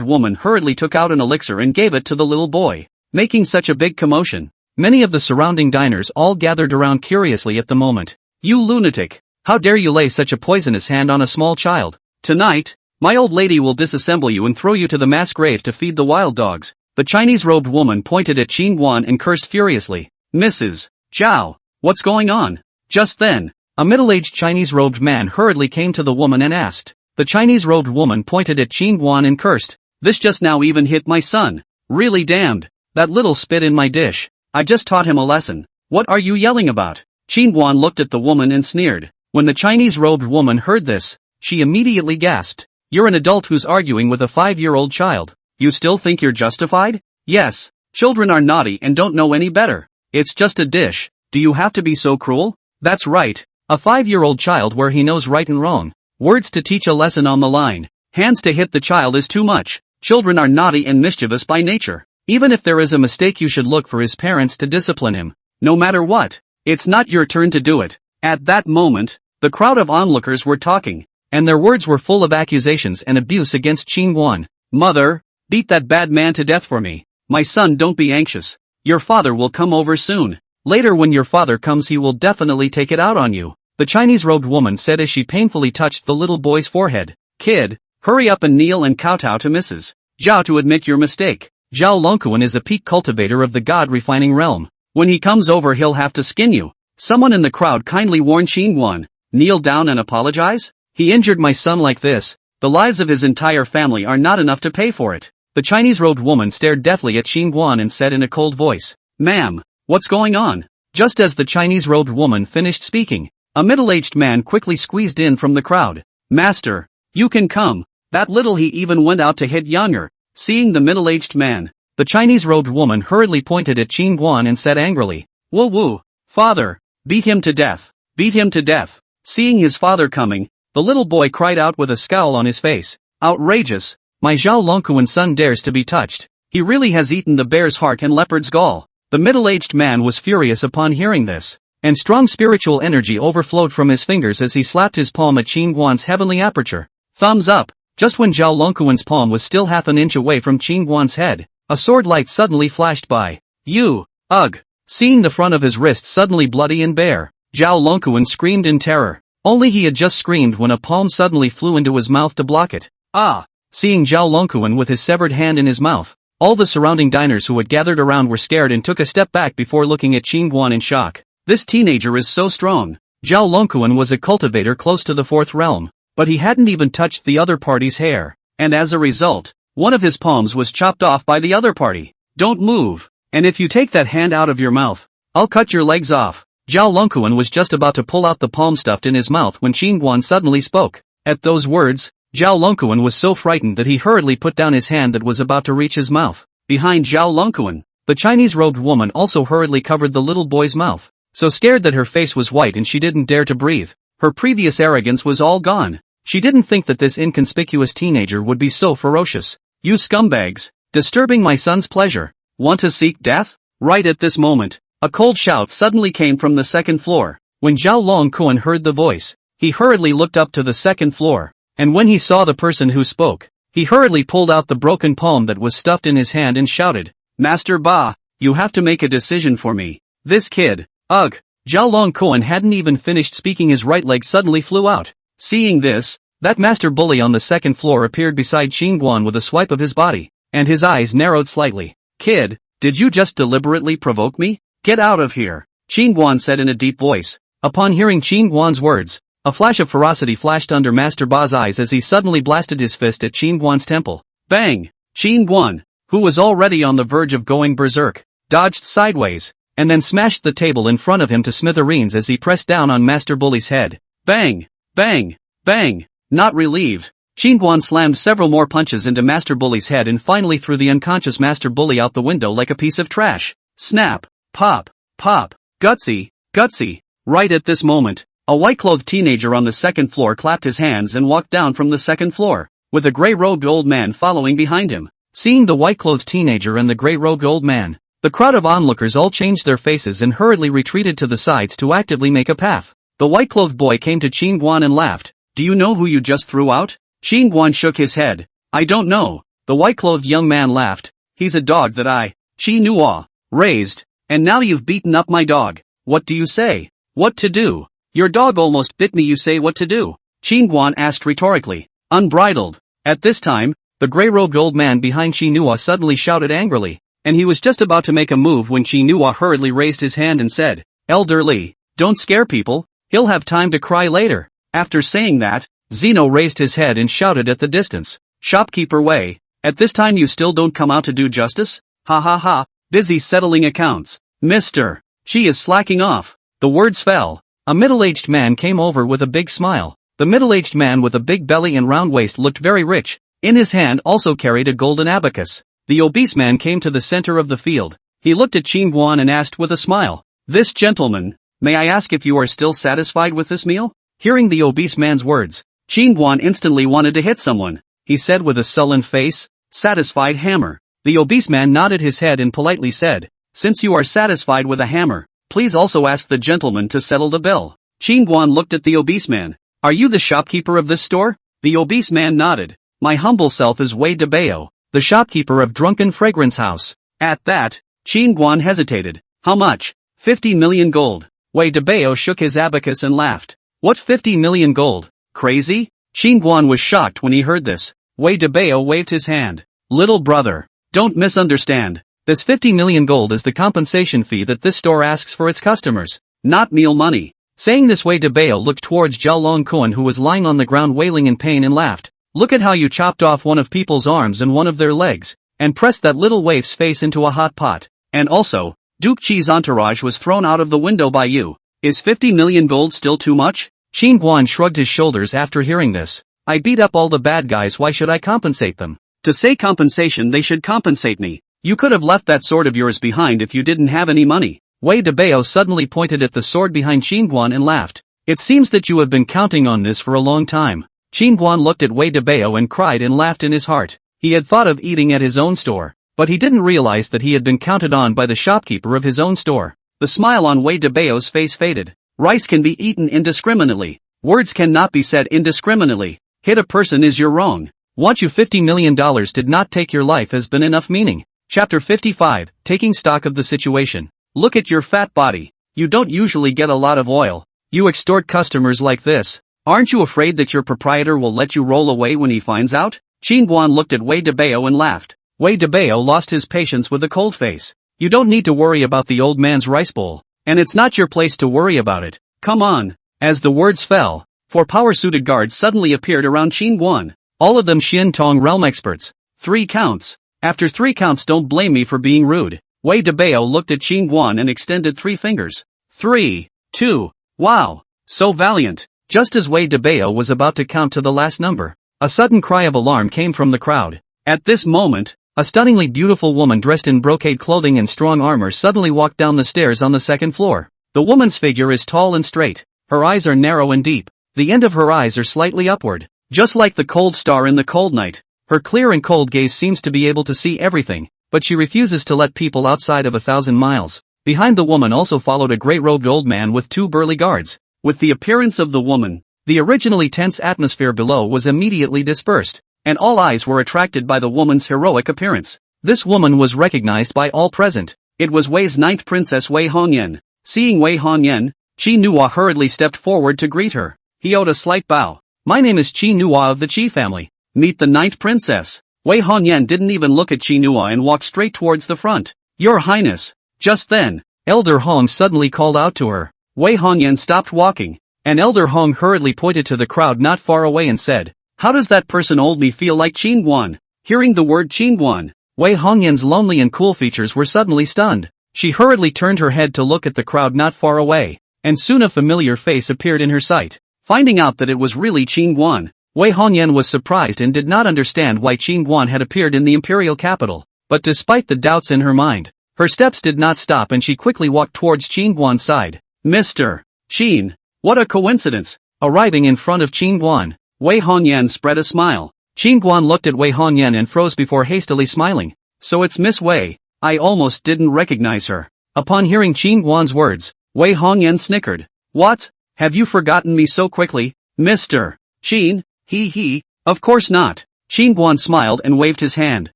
woman hurriedly took out an elixir and gave it to the little boy, making such a big commotion. Many of the surrounding diners all gathered around curiously at the moment. You lunatic! How dare you lay such a poisonous hand on a small child? Tonight, my old lady will disassemble you and throw you to the mass grave to feed the wild dogs. The Chinese-robed woman pointed at Qin Guan and cursed furiously. Mrs. Zhao, what's going on? Just then, a middle-aged Chinese-robed man hurriedly came to the woman and asked. The Chinese-robed woman pointed at Qin Guan and cursed. This just now even hit my son. Really damned. That little spit in my dish. I just taught him a lesson. What are you yelling about? Qin Guan looked at the woman and sneered. When the Chinese-robed woman heard this, she immediately gasped. You're an adult who's arguing with a 5-year-old child. You still think you're justified? Yes. Children are naughty and don't know any better. It's just a dish. Do you have to be so cruel? That's right. A 5-year-old child where he knows right and wrong. Words to teach a lesson on the line. Hands to hit the child is too much. Children are naughty and mischievous by nature. Even if there is a mistake, you should look for his parents to discipline him. No matter what. It's not your turn to do it. At that moment, the crowd of onlookers were talking, and their words were full of accusations and abuse against Qin Guan. Mother, beat that bad man to death for me. My son, don't be anxious. Your father will come over soon. Later when your father comes, he will definitely take it out on you. The Chinese-robed woman said as she painfully touched the little boy's forehead. Kid, hurry up and kneel and kowtow to Mrs. Zhao to admit your mistake. Zhao Longkuan is a peak cultivator of the god-refining realm. When he comes over, he'll have to skin you. Someone in the crowd kindly warned Qin Guan. Kneel down and apologize? He injured my son like this. The lives of his entire family are not enough to pay for it. The Chinese-robed woman stared deathly at Qin Guan and said in a cold voice. Ma'am, what's going on? Just as the Chinese-robed woman finished speaking, a middle-aged man quickly squeezed in from the crowd. Master, you can come. That little he even went out to hit younger. Seeing the middle-aged man, the Chinese-robed woman hurriedly pointed at Qin Guan and said angrily. Woo woo, father, beat him to death. Beat him to death. Seeing his father coming, the little boy cried out with a scowl on his face. Outrageous. My Zhao Longkuan's son dares to be touched. He really has eaten the bear's heart and leopard's gall. The middle-aged man was furious upon hearing this, and strong spiritual energy overflowed from his fingers as he slapped his palm at Qin Guan's heavenly aperture. Thumbs up. Just when Zhao Longkuan's palm was still half an inch away from Qin Guan's head, a sword light suddenly flashed by. You, ugh! Seeing the front of his wrist suddenly bloody and bare, Zhao Longkuan screamed in terror. Only he had just screamed when a palm suddenly flew into his mouth to block it. Ah! Seeing Zhao Longkuan with his severed hand in his mouth, All the surrounding diners who had gathered around were scared and took a step back before looking at Qin Guan in shock. This teenager is so strong. Zhao Longquan was a cultivator close to the fourth realm, but he hadn't even touched the other party's hair, and as a result, one of his palms was chopped off by the other party. Don't move, and if you take that hand out of your mouth, I'll cut your legs off. Zhao Longquan was just about to pull out the palm stuffed in his mouth when Qin Guan suddenly spoke. At those words, Zhao Longquan was so frightened that he hurriedly put down his hand that was about to reach his mouth. Behind Zhao Longquan, the Chinese-robed woman also hurriedly covered the little boy's mouth, so scared that her face was white and she didn't dare to breathe. Her previous arrogance was all gone. She didn't think that this inconspicuous teenager would be so ferocious. You scumbags, disturbing my son's pleasure. Want to seek death? Right at this moment, a cold shout suddenly came from the second floor. When Zhao Longquan heard the voice, he hurriedly looked up to the second floor, and when he saw the person who spoke, he hurriedly pulled out the broken palm that was stuffed in his hand and shouted, Master Ba, you have to make a decision for me. This kid, ugh. Zhao Longquan hadn't even finished speaking, his right leg suddenly flew out. Seeing this, that master bully on the second floor appeared beside Qin Guan with a swipe of his body, and his eyes narrowed slightly. Kid, did you just deliberately provoke me? Get out of here, Qin Guan said in a deep voice. Upon hearing Qin Guan's words, a flash of ferocity flashed under Master Ba's eyes as he suddenly blasted his fist at Qin Guan's temple. Bang! Qin Guan, who was already on the verge of going berserk, dodged sideways, and then smashed the table in front of him to smithereens as he pressed down on Master Bully's head. Bang! Bang! Bang! Not relieved, Qin Guan slammed several more punches into Master Bully's head and finally threw the unconscious Master Bully out the window like a piece of trash. Snap! Pop! Pop! Gutsy! Gutsy! Right at this moment, a white-clothed teenager on the second floor clapped his hands and walked down from the second floor, with a gray-robed old man following behind him. Seeing the white-clothed teenager and the gray-robed old man, the crowd of onlookers all changed their faces and hurriedly retreated to the sides to actively make a path. The white-clothed boy came to Qin Guan and laughed. Do you know who you just threw out? Qin Guan shook his head. I don't know. The white-clothed young man laughed. He's a dog that I, Qi Nuo, raised, and now you've beaten up my dog. What do you say? What to do? Your dog almost bit me, you say what to do? Qin Guan asked rhetorically, unbridled. At this time, the gray-robed old man behind Qi Nuo suddenly shouted angrily, and he was just about to make a move when Qi Nuo hurriedly raised his hand and said, Elderly, don't scare people, he'll have time to cry later. After saying that, Zeno raised his head and shouted at the distance, Shopkeeper Wei, at this time you still don't come out to do justice? Ha ha ha, busy settling accounts. Mister, she is slacking off. The words fell. A middle-aged man came over with a big smile. The middle-aged man with a big belly and round waist looked very rich. In his hand also carried a golden abacus. The obese man came to the center of the field. He looked at Qin Guan and asked with a smile, This gentleman, may I ask if you are still satisfied with this meal? Hearing the obese man's words, Qin Guan instantly wanted to hit someone. He said with a sullen face, Satisfied hammer. The obese man nodded his head and politely said, Since you are satisfied with a hammer, please also ask the gentleman to settle the bill. Qin Guan looked at the obese man. Are you the shopkeeper of this store? The obese man nodded. My humble self is Wei Debao, the shopkeeper of Drunken Fragrance House. At that, Qin Guan hesitated. How much? 50 million gold. Wei Debao shook his abacus and laughed. What 50 million gold? Crazy? Qin Guan was shocked when he heard this. Wei Debao waved his hand. Little brother, don't misunderstand. This 50 million gold is the compensation fee that this store asks for its customers, not meal money. Saying this, Wei Debao looked towards Zhao Longquan, who was lying on the ground wailing in pain, and laughed. Look at how you chopped off one of people's arms and one of their legs, and pressed that little waif's face into a hot pot. And also, Duke Chi's entourage was thrown out of the window by you. Is 50 million gold still too much? Qin Guan shrugged his shoulders after hearing this. I beat up all the bad guys, why should I compensate them? To say compensation, they should compensate me. You could have left that sword of yours behind if you didn't have any money. Wei Debao suddenly pointed at the sword behind Qin Guan and laughed. It seems that you have been counting on this for a long time. Qin Guan looked at Wei Debao and cried and laughed in his heart. He had thought of eating at his own store, but he didn't realize that he had been counted on by the shopkeeper of his own store. The smile on Wei Debao's face faded. Rice can be eaten indiscriminately. Words cannot be said indiscriminately. Hit a person is your wrong. Want you $50 million did not take your life has been enough meaning. Chapter 55, Taking Stock of the Situation. Look at your fat body. You don't usually get a lot of oil. You extort customers like this. Aren't you afraid that your proprietor will let you roll away when he finds out? Qin Guan looked at Wei Debao and laughed. Wei Debao lost his patience with a cold face. You don't need to worry about the old man's rice bowl. And it's not your place to worry about it. Come on. As the words fell, 4 power-suited guards suddenly appeared around Qin Guan. All of them Xin Tong realm experts. 3 counts. After 3 counts, don't blame me for being rude. Wei Debao looked at Qin Guan and extended 3 fingers. 3, 2, wow. So valiant. Just as Wei Debao was about to count to the last number, a sudden cry of alarm came from the crowd. At this moment, a stunningly beautiful woman dressed in brocade clothing and strong armor suddenly walked down the stairs on the 2nd floor. The woman's figure is tall and straight. Her eyes are narrow and deep. The end of her eyes are slightly upward. Just like the cold star in the cold night. Her clear and cold gaze seems to be able to see everything, but she refuses to let people outside of 1,000 miles. Behind the woman also followed a great-robed old man with 2 burly guards. With the appearance of the woman, the originally tense atmosphere below was immediately dispersed, and all eyes were attracted by the woman's heroic appearance. This woman was recognized by all present. It was Wei's 9th princess Wei Hongyan. Seeing Wei Hongyan, Qi Nuo hurriedly stepped forward to greet her. He owed a slight bow. My name is Qi Nuo of the Qi family. Meet the 9th princess. Wei Hongyan didn't even look at Qi Nuo and walked straight towards the front. Your Highness. Just then, Elder Hong suddenly called out to her. Wei Hongyan stopped walking, and Elder Hong hurriedly pointed to the crowd not far away and said, how does that person old me feel like Qin Guan? Hearing the word Qin Guan, Wei Hongyan's lonely and cool features were suddenly stunned. She hurriedly turned her head to look at the crowd not far away, and soon a familiar face appeared in her sight. Finding out that it was really Qin Guan, Wei Hongyan was surprised and did not understand why Qin Guan had appeared in the imperial capital, but despite the doubts in her mind, her steps did not stop and she quickly walked towards Qin Guan's side. Mr. Qin, what a coincidence! Arriving in front of Qin Guan, Wei Hongyan spread a smile. Qin Guan looked at Wei Hongyan and froze before hastily smiling. So it's Miss Wei. I almost didn't recognize her. Upon hearing Qin Guan's words, Wei Hongyan snickered. What? Have you forgotten me so quickly, Mr. Qin? He, of course not. Qin Guan smiled and waved his hand.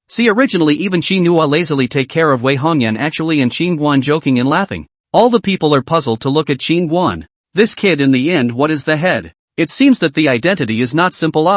See, originally even Qi Nuo lazily take care of Wei Hongyan actually and Qin Guan joking and laughing. All the people are puzzled to look at Qin Guan. This kid in the end, what is the head? It seems that the identity is not simple.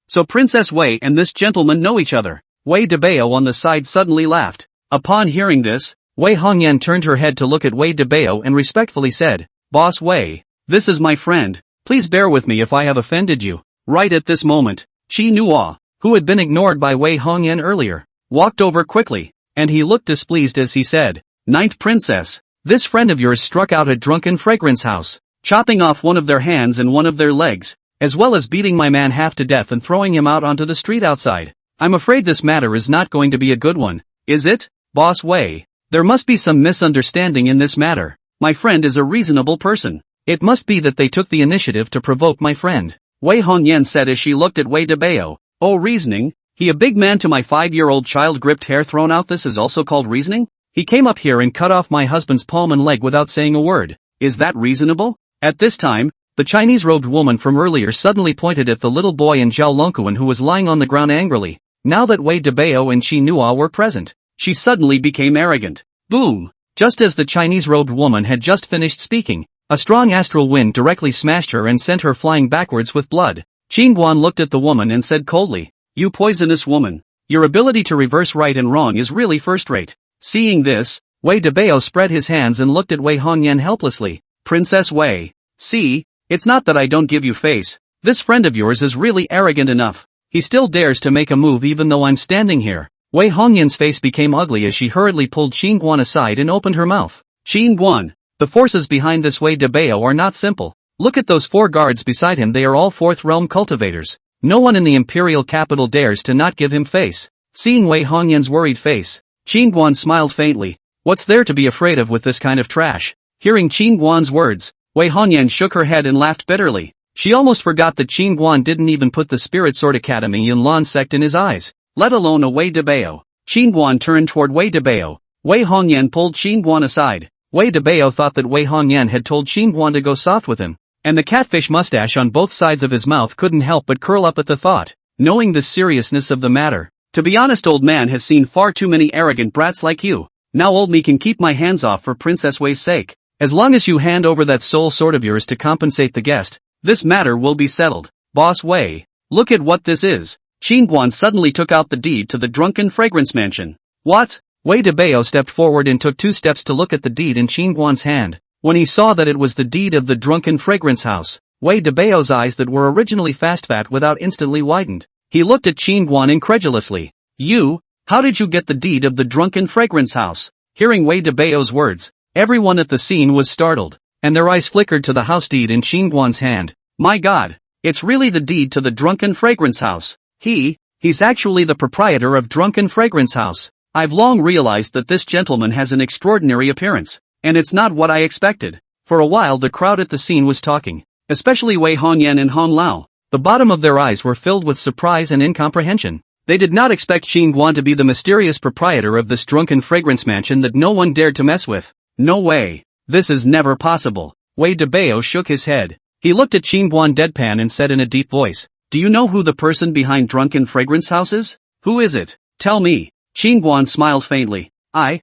So Princess Wei and this gentleman know each other. Wei Debao on the side suddenly laughed. Upon hearing this, Wei Hongyan turned her head to look at Wei Debao and respectfully said, Boss Wei, this is my friend. Please bear with me if I have offended you. Right at this moment, Qi Nuo, who had been ignored by Wei Hongyan earlier, walked over quickly, and he looked displeased as he said, 9th princess, this friend of yours struck out a drunken fragrance house, chopping off one of their hands and one of their legs, as well as beating my man half to death and throwing him out onto the street outside. I'm afraid this matter is not going to be a good one, is it, Boss Wei? There must be some misunderstanding in this matter. My friend is a reasonable person. It must be that they took the initiative to provoke my friend. Wei Hongyan said as she looked at Wei Debao. Oh, reasoning? He a big man to my 5-year-old child gripped hair thrown out, this is also called reasoning? He came up here and cut off my husband's palm and leg without saying a word. Is that reasonable? At this time, the Chinese-robed woman from earlier suddenly pointed at the little boy in Zhao Longkuan who was lying on the ground angrily. Now that Wei Debao and Qi Nuo were present, she suddenly became arrogant. Boom! Just as the Chinese-robed woman had just finished speaking, a strong astral wind directly smashed her and sent her flying backwards with blood. Qin Guan looked at the woman and said coldly, You poisonous woman. Your ability to reverse right and wrong is really first-rate. Seeing this, Wei Debao spread his hands and looked at Wei Hongyan helplessly. Princess Wei. See, it's not that I don't give you face. This friend of yours is really arrogant enough. He still dares to make a move even though I'm standing here. Wei Hongyan's face became ugly as she hurriedly pulled Qin Guan aside and opened her mouth. Qin Guan. The forces behind this Wei Debao are not simple. Look at those 4 guards beside him, they are all 4th realm cultivators. No one in the imperial capital dares to not give him face. Seeing Wei Hongyan's worried face, Qin Guan smiled faintly. What's there to be afraid of with this kind of trash? Hearing Qin Guan's words, Wei Hongyan shook her head and laughed bitterly. She almost forgot that Qin Guan didn't even put the Spirit Sword Academy Yunlan sect in his eyes, let alone a Wei Debao. Qin Guan turned toward Wei Debao. Wei Hongyan pulled Qin Guan aside. Wei Debao thought that Wei Hongyan had told Qin Guan to go soft with him, and the catfish mustache on both sides of his mouth couldn't help but curl up at the thought. Knowing the seriousness of the matter, to be honest, old man has seen far too many arrogant brats like you. Now old me can keep my hands off for Princess Wei's sake. As long as you hand over that soul sword of yours to compensate the guest, this matter will be settled. Boss Wei, look at what this is. Qingguan suddenly took out the deed to the drunken fragrance mansion. What? Wei Debao stepped forward and took 2 steps to look at the deed in Qingguan's hand. When he saw that it was the deed of the drunken fragrance house, Wei Debao's eyes that were originally fat without instantly widened. He looked at Qingguan incredulously. You? How did you get the deed of the drunken fragrance house? Hearing Wei Debao's words, everyone at the scene was startled, and their eyes flickered to the house deed in Qingguan's hand. My God! It's really the deed to the drunken fragrance house. He's actually the proprietor of Drunken Fragrance House. I've long realized that this gentleman has an extraordinary appearance, and it's not what I expected. For a while the crowd at the scene was talking, especially Wei Hongyan and Hong Lao. The bottom of their eyes were filled with surprise and incomprehension. They did not expect Qingguan to be the mysterious proprietor of this drunken fragrance mansion that no one dared to mess with. No way. This is never possible. Wei Debao shook his head. He looked at Qingguan deadpan and said in a deep voice, do you know who the person behind Drunken Fragrance House is? Who is it? Tell me. Qingguan smiled faintly. Wei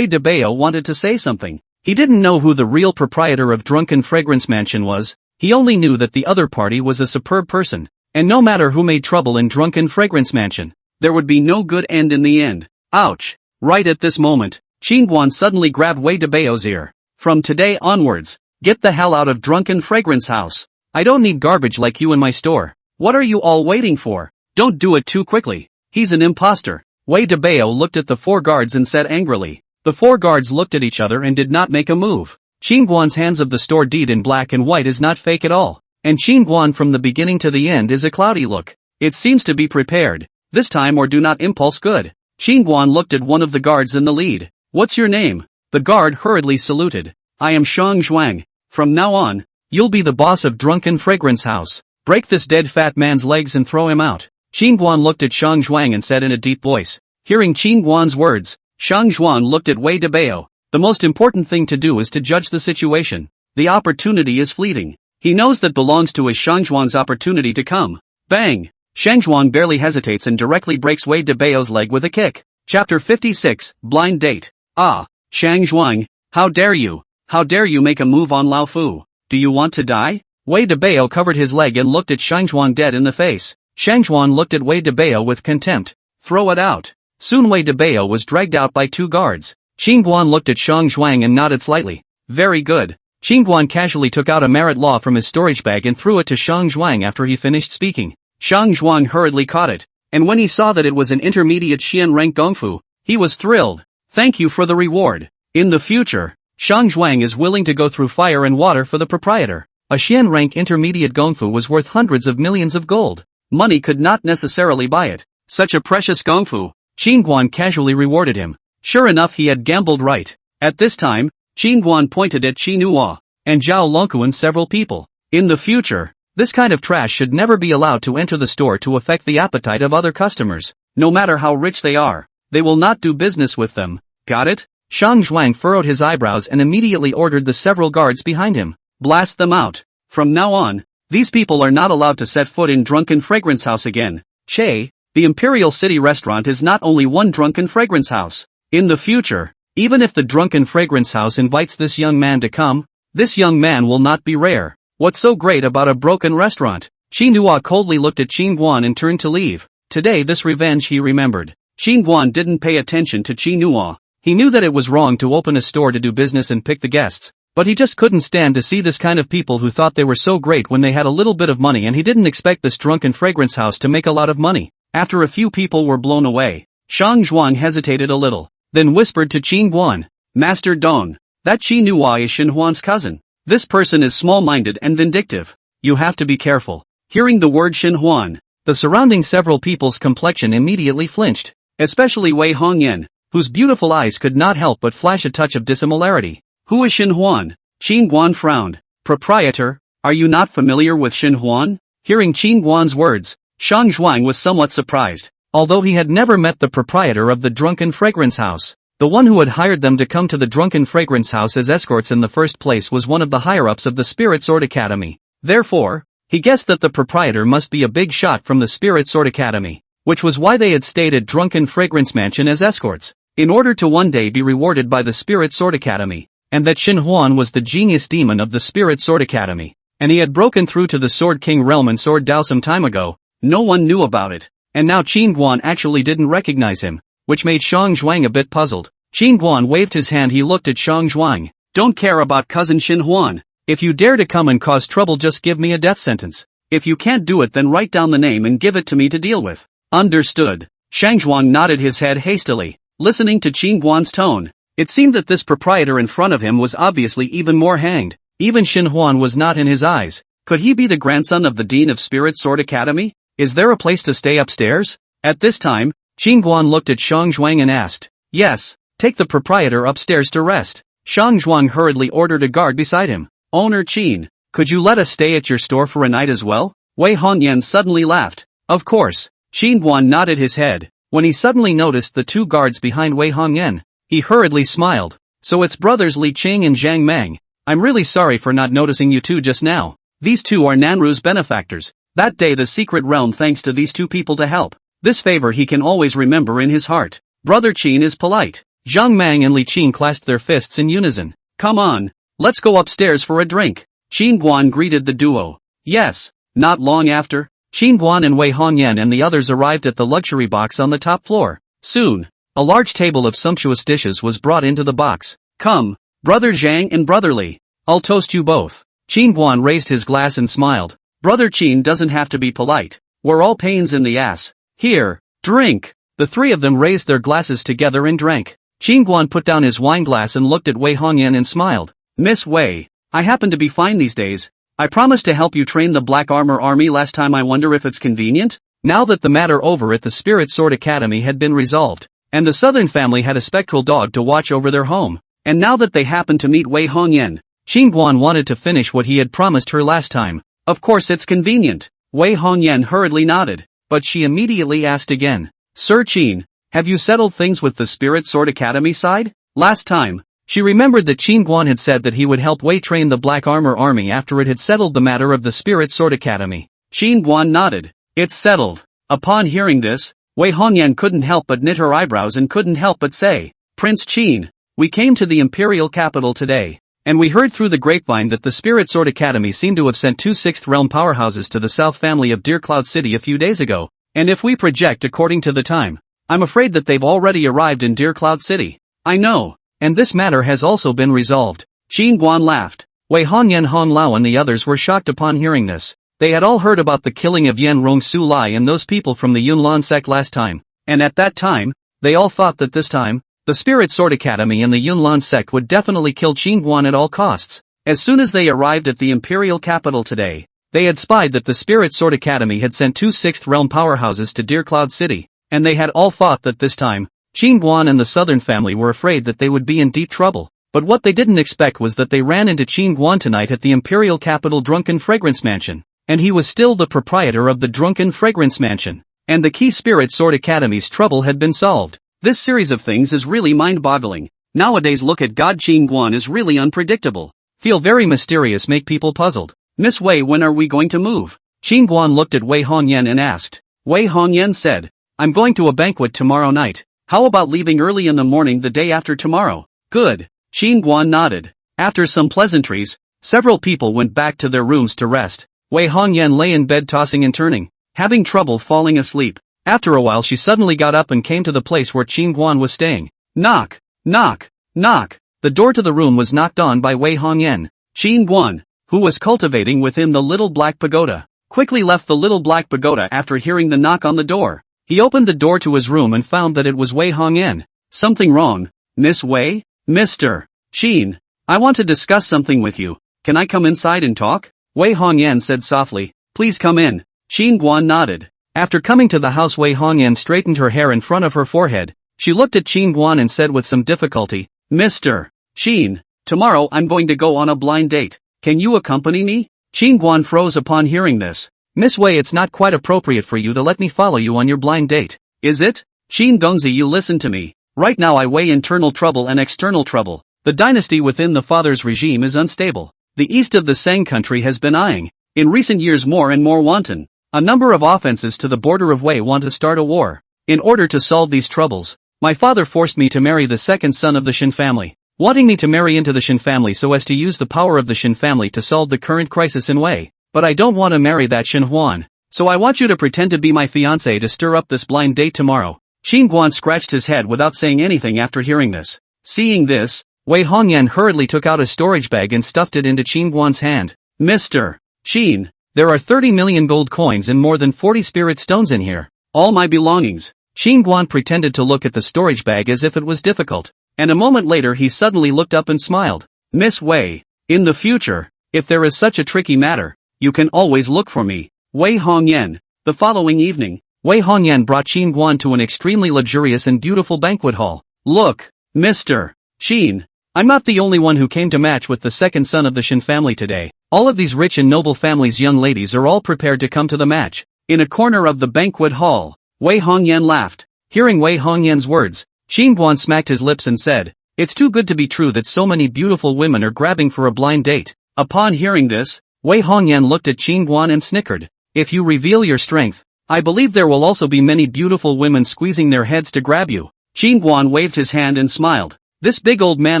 Debao wanted to say something. He didn't know who the real proprietor of Drunken Fragrance Mansion was. He only knew that the other party was a superb person, and no matter who made trouble in Drunken Fragrance Mansion, there would be no good end in the end. Ouch! Right at this moment, Qingguan suddenly grabbed Wei Debao's ear. From today onwards, get the hell out of Drunken Fragrance House. I don't need garbage like you in my store. What are you all waiting for? Don't do it too quickly. He's an imposter. Wei Debao looked at the 4 guards and said angrily. The 4 guards looked at each other and did not make a move. Qingguan's hands of the store deed in black and white is not fake at all. And Qingguan from the beginning to the end is a cloudy look. It seems to be prepared. This time or do not impulse good. Qingguan looked at one of the guards in the lead. What's your name? The guard hurriedly saluted. I am Shang Zhuang. From now on, you'll be the boss of Drunken Fragrance House. Break this dead fat man's legs and throw him out. Qingguan looked at Shang Zhuang and said in a deep voice. Hearing Qingguan's words, Shang Zhuang looked at Wei Debao. The most important thing to do is to judge the situation. The opportunity is fleeting. He knows that belongs to his Shang Zhuang's opportunity to come. Bang! Shang Zhuang barely hesitates and directly breaks Wei Debao's leg with a kick. Chapter 56, Blind Date. Ah, Shang Zhuang, how dare you? How dare you make a move on Lao Fu? Do you want to die? Wei Debao covered his leg and looked at Shang Zhuang dead in the face. Shang Zhuang looked at Wei Debao with contempt. Throw it out. Soon Wei Debao was dragged out by 2 guards. Qingguan looked at Shang Zhuang and nodded slightly. Very good. Qingguan casually took out a merit law from his storage bag and threw it to Shang Zhuang after he finished speaking. Shang Zhuang hurriedly caught it, and when he saw that it was an intermediate Xian rank Gongfu, he was thrilled. Thank you for the reward. In the future, Shang Zhuang is willing to go through fire and water for the proprietor. A Xian rank intermediate Gongfu was worth hundreds of millions of gold. Money could not necessarily buy it. Such a precious Gongfu. Qingguan casually rewarded him. Sure enough, he had gambled right. At this time, Qingguan pointed at Qinhua and Zhao Longquan several people. In the future, this kind of trash should never be allowed to enter the store to affect the appetite of other customers. No matter how rich they are, they will not do business with them. Got it? Shang Zhuang furrowed his eyebrows and immediately ordered the several guards behind him. Blast them out. From now on, these people are not allowed to set foot in Drunken Fragrance House again. Che, the Imperial City Restaurant is not only one Drunken Fragrance House. In the future, even if the Drunken Fragrance House invites this young man to come, this young man will not be rare. What's so great about a broken restaurant? Qinhua coldly looked at Qingguan and turned to leave. Today this revenge he remembered. Qingguan didn't pay attention to Qinhua. He knew that it was wrong to open a store to do business and pick the guests, but he just couldn't stand to see this kind of people who thought they were so great when they had a little bit of money, and he didn't expect this Drunken Fragrance House to make a lot of money. After a few people were blown away, Shang Zhuang hesitated a little, then whispered to Qingguan, Master Dong, that Qinhua is Xinhuan's cousin. This person is small-minded and vindictive. You have to be careful. Hearing the word Xinhuan, the surrounding several people's complexion immediately flinched, especially Wei Hongyan, whose beautiful eyes could not help but flash a touch of dissimilarity. Who is Xinhuan? Qingguan frowned. Proprietor, are you not familiar with Xinhuan? Hearing Qingguan's words, Shang Zhuang was somewhat surprised. Although he had never met the proprietor of the Drunken Fragrance House, the one who had hired them to come to the Drunken Fragrance House as escorts in the first place was one of the higher-ups of the Spirit Sword Academy. Therefore, he guessed that the proprietor must be a big shot from the Spirit Sword Academy, which was why they had stayed at Drunken Fragrance Mansion as escorts, in order to one day be rewarded by the Spirit Sword Academy, and that Xinhuan was the genius demon of the Spirit Sword Academy, and he had broken through to the Sword King realm and Sword Dao some time ago. no one knew about it. And now Qin Guan actually didn't recognize him, which made Shang Zhuang a bit puzzled. Qin Guan waved his hand. He looked at Shang Zhuang. Don't care about cousin Xin Huan. If you dare to come and cause trouble, just give me a death sentence. If you can't do it, then write down the name and give it to me to deal with. Understood. Shang Zhuang nodded his head hastily, listening to Qin Guan's tone. It seemed that this proprietor in front of him was obviously even more hanged. Even Xin Huan was not in his eyes. Could he be the grandson of the Dean of Spirit Sword Academy? Is there a place to stay upstairs? At this time, Qin Guan looked at Shang Zhuang and asked. Yes, take the proprietor upstairs to rest. Shang Zhuang hurriedly ordered a guard beside him. Owner Qin, could you let us stay at your store for a night as well? Wei Hongyan suddenly laughed. Of course. Qin Guan nodded his head. When he suddenly noticed the two guards behind Wei Hongyan, he hurriedly smiled. So it's brothers Li Qing and Zhang Meng. I'm really sorry for not noticing you two just now. These two are Nanru's benefactors. That day the secret realm thanks to these two people to help. This favor he can always remember in his heart. Brother Qin is polite. Zhang Meng and Li Qing clasped their fists in unison. Come on. Let's go upstairs for a drink. Qin Guan greeted the duo. Yes. Not long after, Qin Guan and Wei Hongyan and the others arrived at the luxury box on the top floor. Soon, a large table of sumptuous dishes was brought into the box. Come, Brother Zhang and Brother Li. I'll toast you both. Qin Guan raised his glass and smiled. Brother Qin doesn't have to be polite. We're all pains in the ass. Here, drink. The three of them raised their glasses together and drank. Qin Guan put down his wine glass and looked at Wei Hongyan and smiled. Miss Wei, I happen to be fine these days. I promised to help you train the Black Armor Army last time. I wonder if it's convenient? Now that the matter over at the Spirit Sword Academy had been resolved, and the Southern family had a spectral dog to watch over their home, and now that they happened to meet Wei Hongyan, Qin Guan wanted to finish what he had promised her last time. Of course it's convenient. Wei Hongyan hurriedly nodded, but she immediately asked again. Sir Qin, have you settled things with the Spirit Sword Academy side? Last time, she remembered that Qin Guan had said that he would help Wei train the Black Armor Army after it had settled the matter of the Spirit Sword Academy. Qin Guan nodded. It's settled. Upon hearing this, Wei Hongyan couldn't help but knit her eyebrows and couldn't help but say, Prince Qin, we came to the imperial capital today, and we heard through the grapevine that the Spirit Sword Academy seemed to have sent two Sixth Realm powerhouses to the South family of Deer Cloud City a few days ago, and if we project according to the time, I'm afraid that they've already arrived in Deer Cloud City. I know. And this matter has also been resolved. Qin Guan laughed. Wei Hongyan, Hong Lao and the others were shocked upon hearing this. They had all heard about the killing of Yan Rong Su Lai and those people from the Yunlan sect last time, and at that time, they all thought that this time, the Spirit Sword Academy and the Yunlan sect would definitely kill Qin Guan at all costs. As soon as they arrived at the imperial capital today, they had spied that the Spirit Sword Academy had sent two Sixth Realm powerhouses to Deer Cloud City, and they had all thought that this time, Qin Guan and the Southern family were afraid that they would be in deep trouble, but what they didn't expect was that they ran into Qin Guan tonight at the imperial capital Drunken Fragrance Mansion, and he was still the proprietor of the Drunken Fragrance Mansion, and the key Spirit Sword Academy's trouble had been solved. This series of things is really mind-boggling. Nowadays look at God. Qin Guan is really unpredictable. Feel very mysterious, make people puzzled. Miss Wei, when are we going to move? Qin Guan looked at Wei Hongyan and asked. Wei Hongyan said, I'm going to a banquet tomorrow night. How about leaving early in the morning the day after tomorrow? Good. Qin Guan nodded. After some pleasantries, several people went back to their rooms to rest. Wei Hongyan lay in bed tossing and turning, having trouble falling asleep. After a while she suddenly got up and came to the place where Qin Guan was staying. Knock, knock, knock. The door to the room was knocked on by Wei Hongyan. Qin Guan, who was cultivating within the little black pagoda, quickly left the little black pagoda after hearing the knock on the door. He opened the door to his room and found that it was Wei Hongyan. Something wrong, Miss Wei? Mr. Qin, I want to discuss something with you. Can I come inside and talk? Wei Hongyan said softly. Please come in. Qin Guan nodded. After coming to the house, Wei Hongyan straightened her hair in front of her forehead. She looked at Qin Guan and said with some difficulty, Mr. Qin, tomorrow I'm going to go on a blind date. Can you accompany me? Qin Guan froze upon hearing this. Miss Wei, it's not quite appropriate for you to let me follow you on your blind date, is it? Qin Gongzi, you listen to me. Right now I weigh internal trouble and external trouble. The dynasty within the father's regime is unstable. The east of the Sang country has been eyeing, in recent years, more and more wanton. A number of offenses to the border of Wei want to start a war. In order to solve these troubles, my father forced me to marry the second son of the Shin family, wanting me to marry into the Shin family so as to use the power of the Shin family to solve the current crisis in Wei. But I don't want to marry that Shin Huan, So I want you to pretend to be my fiancé to stir up this blind date tomorrow. Qin Guan scratched his head without saying anything after hearing this. Seeing this, Wei Hongyan hurriedly took out a storage bag and stuffed it into Qin Guan's hand. Mr. Qin, there are 30 million gold coins and more than 40 spirit stones in here. All my belongings. Qin Guan pretended to look at the storage bag as if it was difficult. And a moment later he suddenly looked up and smiled. Miss Wei, in the future, if there is such a tricky matter, you can always look for me. Wei Hongyan. The following evening, Wei Hongyan brought Qin Guan to an extremely luxurious and beautiful banquet hall. Look, Mr. Qin, I'm not the only one who came to match with the second son of the Shin family today. All of these rich and noble families' young ladies are all prepared to come to the match. In a corner of the banquet hall, Wei Hongyan laughed. Hearing Wei Hongyan's words, Qin Guan smacked his lips and said, "It's too good to be true that so many beautiful women are grabbing for a blind date." Upon hearing this, Wei Hongyan looked at Qin Guan and snickered. If you reveal your strength, I believe there will also be many beautiful women squeezing their heads to grab you. Qin Guan waved his hand and smiled. This big old man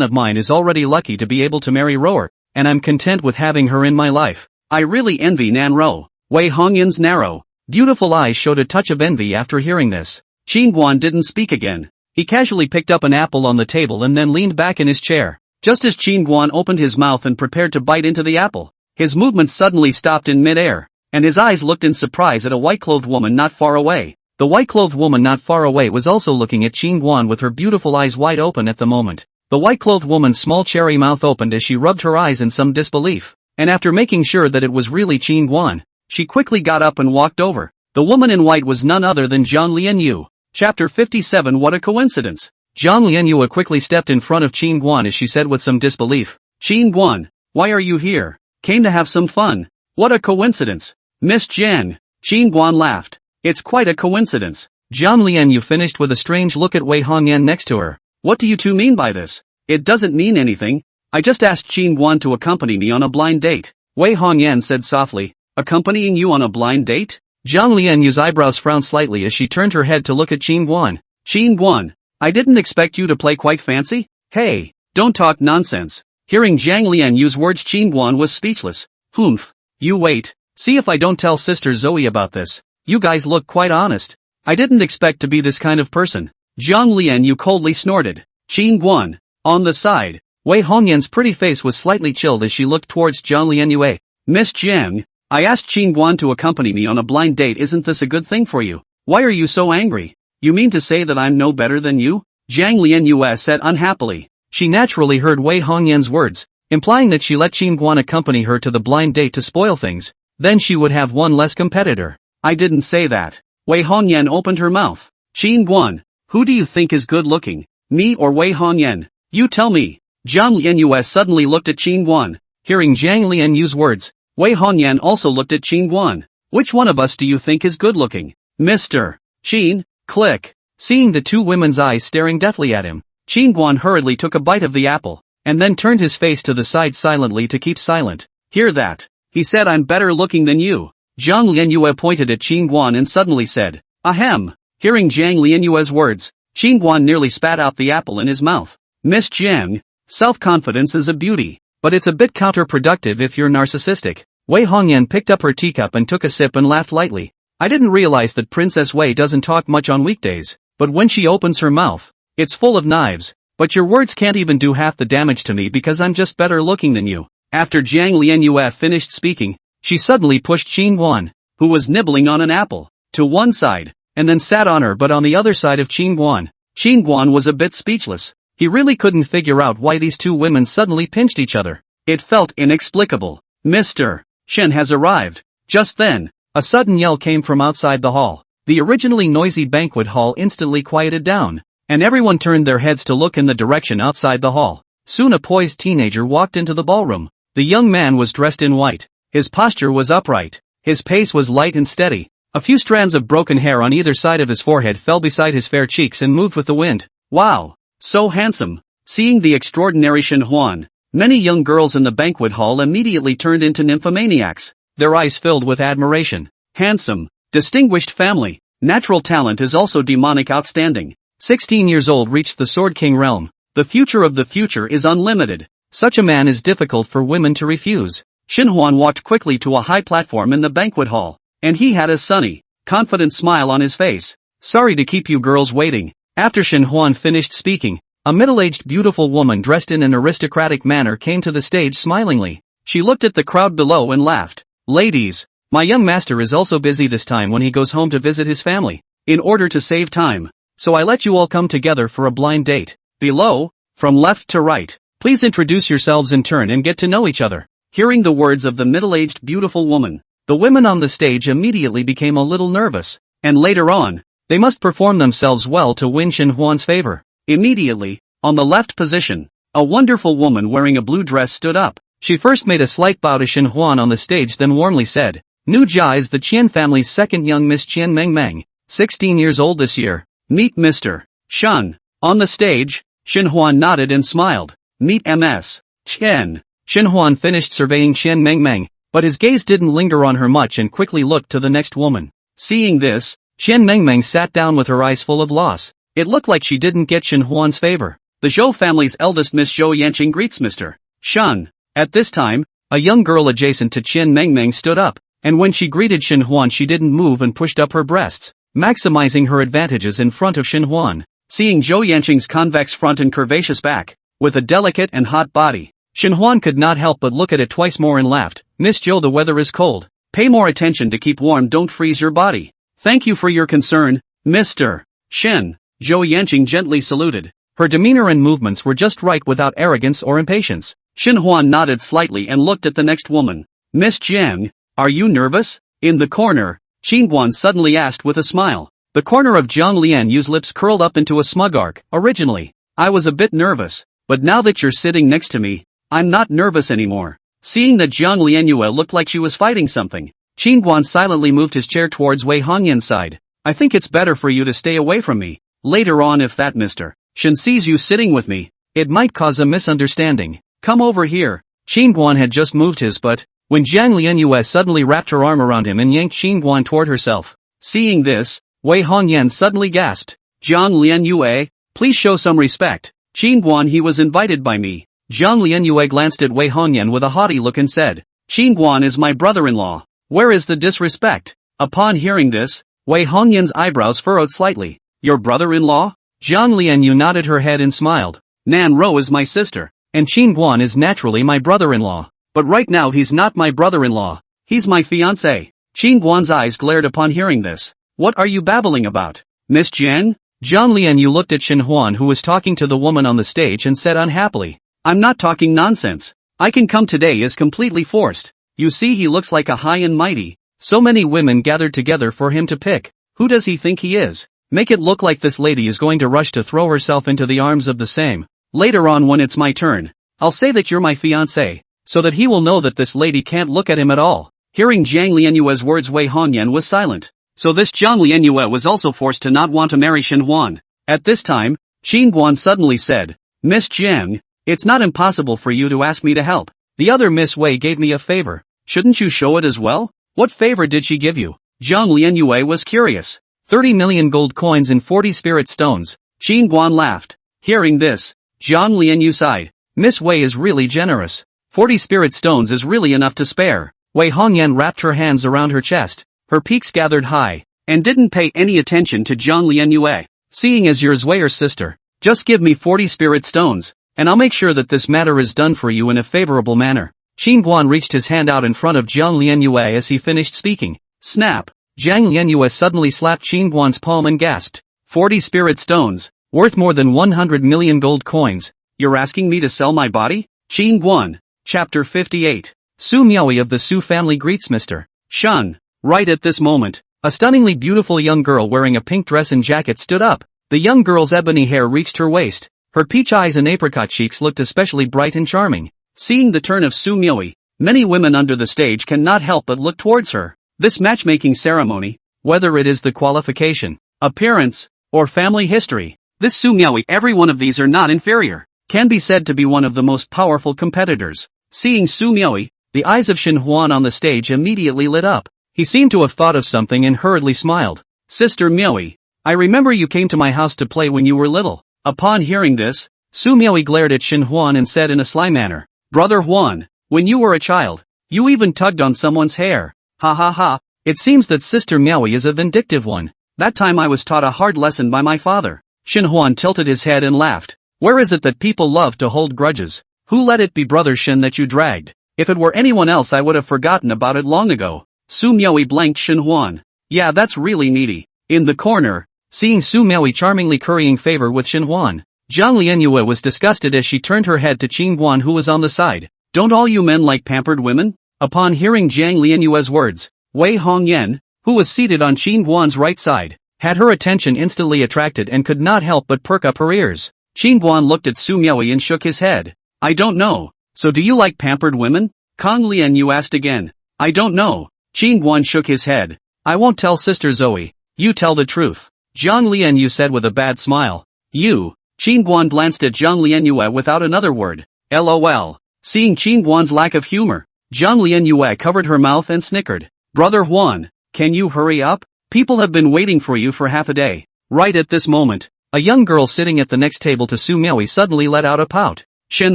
of mine is already lucky to be able to marry Roer, and I'm content with having her in my life. I really envy Nan Ro. Wei Hongyan's narrow, beautiful eyes showed a touch of envy after hearing this. Qin Guan didn't speak again. He casually picked up an apple on the table and then leaned back in his chair. Just as Qin Guan opened his mouth and prepared to bite into the apple, his movements suddenly stopped in mid-air, and his eyes looked in surprise at a white-clothed woman not far away. The white-clothed woman not far away was also looking at Qin Guan with her beautiful eyes wide open at the moment. The white-clothed woman's small cherry mouth opened as she rubbed her eyes in some disbelief, and after making sure that it was really Qin Guan, she quickly got up and walked over. The woman in white was none other than Zhang Lianyu. Chapter 57. What a coincidence. Zhang Lianyu quickly stepped in front of Qin Guan as she said with some disbelief, "Qin Guan, why are you here? Came to have some fun. What a coincidence. Miss Jiang." Qin Guan laughed. "It's quite a coincidence." Zhang Lianyu finished with a strange look at Wei Hongyan next to her. "What do you two mean by this?" "It doesn't mean anything. I just asked Qin Guan to accompany me on a blind date." Wei Hongyan said softly. "Accompanying you on a blind date?" Zhang Lianyu's eyebrows frowned slightly as she turned her head to look at Qin Guan. "Qin Guan, I didn't expect you to play quite fancy." "Hey, don't talk nonsense." Hearing Zhang Lianyu's words, Qin Guan was speechless. "Humph. You wait. See if I don't tell Sister Zoe about this. You guys look quite honest. I didn't expect to be this kind of person." Zhang Lianyu coldly snorted. Qin Guan. On the side, Wei Hongyan's pretty face was slightly chilled as she looked towards Zhang Lianyu. "Miss Jiang, I asked Qin Guan to accompany me on a blind date. Isn't this a good thing for you? Why are you so angry? You mean to say that I'm no better than you?" Zhang Lianyu said unhappily. She naturally heard Wei Hongyan's words, implying that she let Qin Guan accompany her to the blind date to spoil things. Then she would have one less competitor. "I didn't say that." Wei Hongyan opened her mouth. "Qin Guan, who do you think is good looking, me or Wei Hongyan? You tell me." Zhang Lianyu suddenly looked at Qin Guan. Hearing Zhang Lianyu's words, Wei Hongyan also looked at Qin Guan. "Which one of us do you think is good looking, Mr. Qin?" Click. Seeing the two women's eyes staring deathly at him, Qin Guan hurriedly took a bite of the apple, and then turned his face to the side silently to keep silent. "Hear that? He said I'm better looking than you." Zhang Lianyu pointed at Qin Guan and suddenly said, "Ahem." Hearing Zhang Lianyu's words, Qin Guan nearly spat out the apple in his mouth. "Miss Jiang, self-confidence is a beauty, but it's a bit counterproductive if you're narcissistic." Wei Hongyan picked up her teacup and took a sip and laughed lightly. "I didn't realize that Princess Wei doesn't talk much on weekdays, but when she opens her mouth, it's full of knives. But your words can't even do half the damage to me because I'm just better looking than you." After Zhang Lianyu finished speaking, she suddenly pushed Qin Guan, who was nibbling on an apple, to one side, and then sat on her but on the other side of Qin Guan. Qin Guan was a bit speechless. He really couldn't figure out why these two women suddenly pinched each other. It felt inexplicable. "Mr. Shen has arrived." Just then, a sudden yell came from outside the hall. The originally noisy banquet hall instantly quieted down, and everyone turned their heads to look in the direction outside the hall. Soon a poised teenager walked into the ballroom. The young man was dressed in white. His posture was upright. His pace was light and steady. A few strands of broken hair on either side of his forehead fell beside his fair cheeks and moved with the wind. "Wow! So handsome." Seeing the extraordinary Shen Huan, many young girls in the banquet hall immediately turned into nymphomaniacs, their eyes filled with admiration. Handsome, distinguished family, natural talent is also demonic outstanding. 16 years old reached the Sword King realm. The future of the future is unlimited. Such a man is difficult for women to refuse. Shen Huan walked quickly to a high platform in the banquet hall, and he had a sunny, confident smile on his face. Sorry to keep you girls waiting. After Shen Huan finished speaking, a middle-aged beautiful woman dressed in an aristocratic manner came to the stage smilingly. She looked at the crowd below and laughed. Ladies, my young master is also busy this time when he goes home to visit his family. In order to save time, so I let you all come together for a blind date. Below, from left to right, please introduce yourselves in turn and get to know each other. Hearing the words of the middle-aged beautiful woman, the women on the stage immediately became a little nervous, and later on, they must perform themselves well to win Shen Huan's favor. Immediately, on the left position, a wonderful woman wearing a blue dress stood up. She first made a slight bow to Shen Huan on the stage, then warmly said, "Nu Jia is the Qian family's second young Miss Qian Meng, 16 years old this year. Meet Mr. Shen." On the stage, Shen Huan nodded and smiled. "Meet Ms. Qian." Shen Huan finished surveying Qian Meng, but his gaze didn't linger on her much and quickly looked to the next woman. Seeing this, Qian Meng sat down with her eyes full of loss. It looked like she didn't get Shen Huan's favor. The Zhou family's eldest Miss Zhou Yanqing greets Mr. Shen. At this time, a young girl adjacent to Qian Meng stood up, and when she greeted Shen Huan she didn't move and pushed up her breasts, maximizing her advantages in front of Shen Huan. Seeing Zhou Yanqing's convex front and curvaceous back, with a delicate and hot body, Shen Huan could not help but look at it twice more and laughed. "Miss Zhou, the weather is cold. Pay more attention to keep warm, don't freeze your body." "Thank you for your concern, Mr. Shen." Zhou Yanqing gently saluted. Her demeanor and movements were just right without arrogance or impatience. Shen Huan nodded slightly and looked at the next woman. "Miss Jiang, are you nervous?" In the corner, Qin Guan suddenly asked with a smile. The corner of Zhang Lianyu's lips curled up into a smug arc. "Originally, I was a bit nervous, but now that you're sitting next to me, I'm not nervous anymore." Seeing that Zhang Lianyue looked like she was fighting something, Qin Guan silently moved his chair towards Wei Hongyan's side. "I think it's better for you to stay away from me. Later on, if that Mr. Shen sees you sitting with me, it might cause a misunderstanding. Come over here." Qin Guan had just moved his butt, when Zhang Lianyue suddenly wrapped her arm around him and yanked Qin Guan toward herself. Seeing this, Wei Hongyan suddenly gasped. "Zhang Lianyue, please show some respect. Qin Guan, he was invited by me." Zhang Lianyue glanced at Wei Hongyan with a haughty look and said, "Qin Guan is my brother-in-law. Where is the disrespect?" Upon hearing this, Wei Hongyan's eyebrows furrowed slightly. "Your brother-in-law?" Zhang Lianyu nodded her head and smiled. "Nan Ro is my sister, and Qin Guan is naturally my brother-in-law. But right now he's not my brother-in-law. He's my fiancé." Qin Guan's eyes glared upon hearing this. "What are you babbling about, Miss Jiang?" Zhang Lianyu looked at Shen Huan, who was talking to the woman on the stage, and said unhappily, "I'm not talking nonsense. I can come today is completely forced. You see, he looks like a high and mighty. So many women gathered together for him to pick. Who does he think he is? Make it look like this lady is going to rush to throw herself into the arms of the same. Later on, when it's my turn, I'll say that you're my fiancé, so that he will know that this lady can't look at him at all." Hearing Zhang Lianyue's words, Wei Hongyan was silent. So this Zhang Lianyue was also forced to not want to marry Shen Huan. At this time, Qin Guan suddenly said, "Miss Jiang, it's not impossible for you to ask me to help. The other Miss Wei gave me a favor. Shouldn't you show it as well?" "What favor did she give you?" Zhang Lianyue was curious. 30 million gold coins and 40 spirit stones. Qin Guan laughed. Hearing this, Zhang Lianyu sighed. "Miss Wei is really generous. 40 spirit stones is really enough to spare." Wei Hongyan wrapped her hands around her chest. Her peaks gathered high, and didn't pay any attention to Zhang Lianyue. "Seeing as you're Zwei's sister, just give me 40 spirit stones, and I'll make sure that this matter is done for you in a favorable manner." Qin Guan reached his hand out in front of Zhang Lianyue as he finished speaking. Snap! Zhang Lianyue suddenly slapped Qin Guan's palm and gasped. 40 spirit stones, worth more than 100 million gold coins. You're asking me to sell my body? Qin Guan. Chapter 58. Su Miaoi of the Su family greets Mr. Shen. Right at this moment, a stunningly beautiful young girl wearing a pink dress and jacket stood up. The young girl's ebony hair reached her waist. Her peach eyes and apricot cheeks looked especially bright and charming. Seeing the turn of Su Miaoi, many women under the stage cannot help but look towards her. This matchmaking ceremony, whether it is the qualification, appearance, or family history, this Su Miaoi, every one of these are not inferior, can be said to be one of the most powerful competitors. Seeing Su Miaoi, the eyes of Shen Huan on the stage immediately lit up. He seemed to have thought of something and hurriedly smiled. "Sister Miaoi, I remember you came to my house to play when you were little." Upon hearing this, Su Miaoi glared at Shen Huan and said in a sly manner, "Brother Huan, when you were a child, you even tugged on someone's hair. Ha ha ha." It seems that Sister Miaoi is a vindictive one. That time I was taught a hard lesson by my father. Shin Huan tilted his head and laughed. Where is it that people love to hold grudges? Who let it be Brother Shin that you dragged? If it were anyone else I would have forgotten about it long ago. Su Miaoi blanked Shin Huan. Yeah, that's really needy. In the corner, seeing Su Miaoi charmingly currying favor with Shin Huan, Zhang Lianyue was disgusted as she turned her head to Qin Guan who was on the side. Don't all you men like pampered women? Upon hearing Zhang Lianyue's words, Wei Hongyan, who was seated on Qin Guan's right side, had her attention instantly attracted and could not help but perk up her ears. Qin Guan looked at Su Miaoi and shook his head. I don't know. So do you like pampered women? Kang Lianyu asked again. I don't know. Qin Guan shook his head. I won't tell Sister Zoe. You tell the truth. Zhang Lianyu said with a bad smile. You. Qin Guan glanced at Zhang Lianyue without another word. LOL. Seeing Qin Guan's lack of humor, Zhang Lianyue covered her mouth and snickered. Brother Huan, can you hurry up? People have been waiting for you for half a day. Right at this moment, a young girl sitting at the next table to Su Miaoi suddenly let out a pout. Shin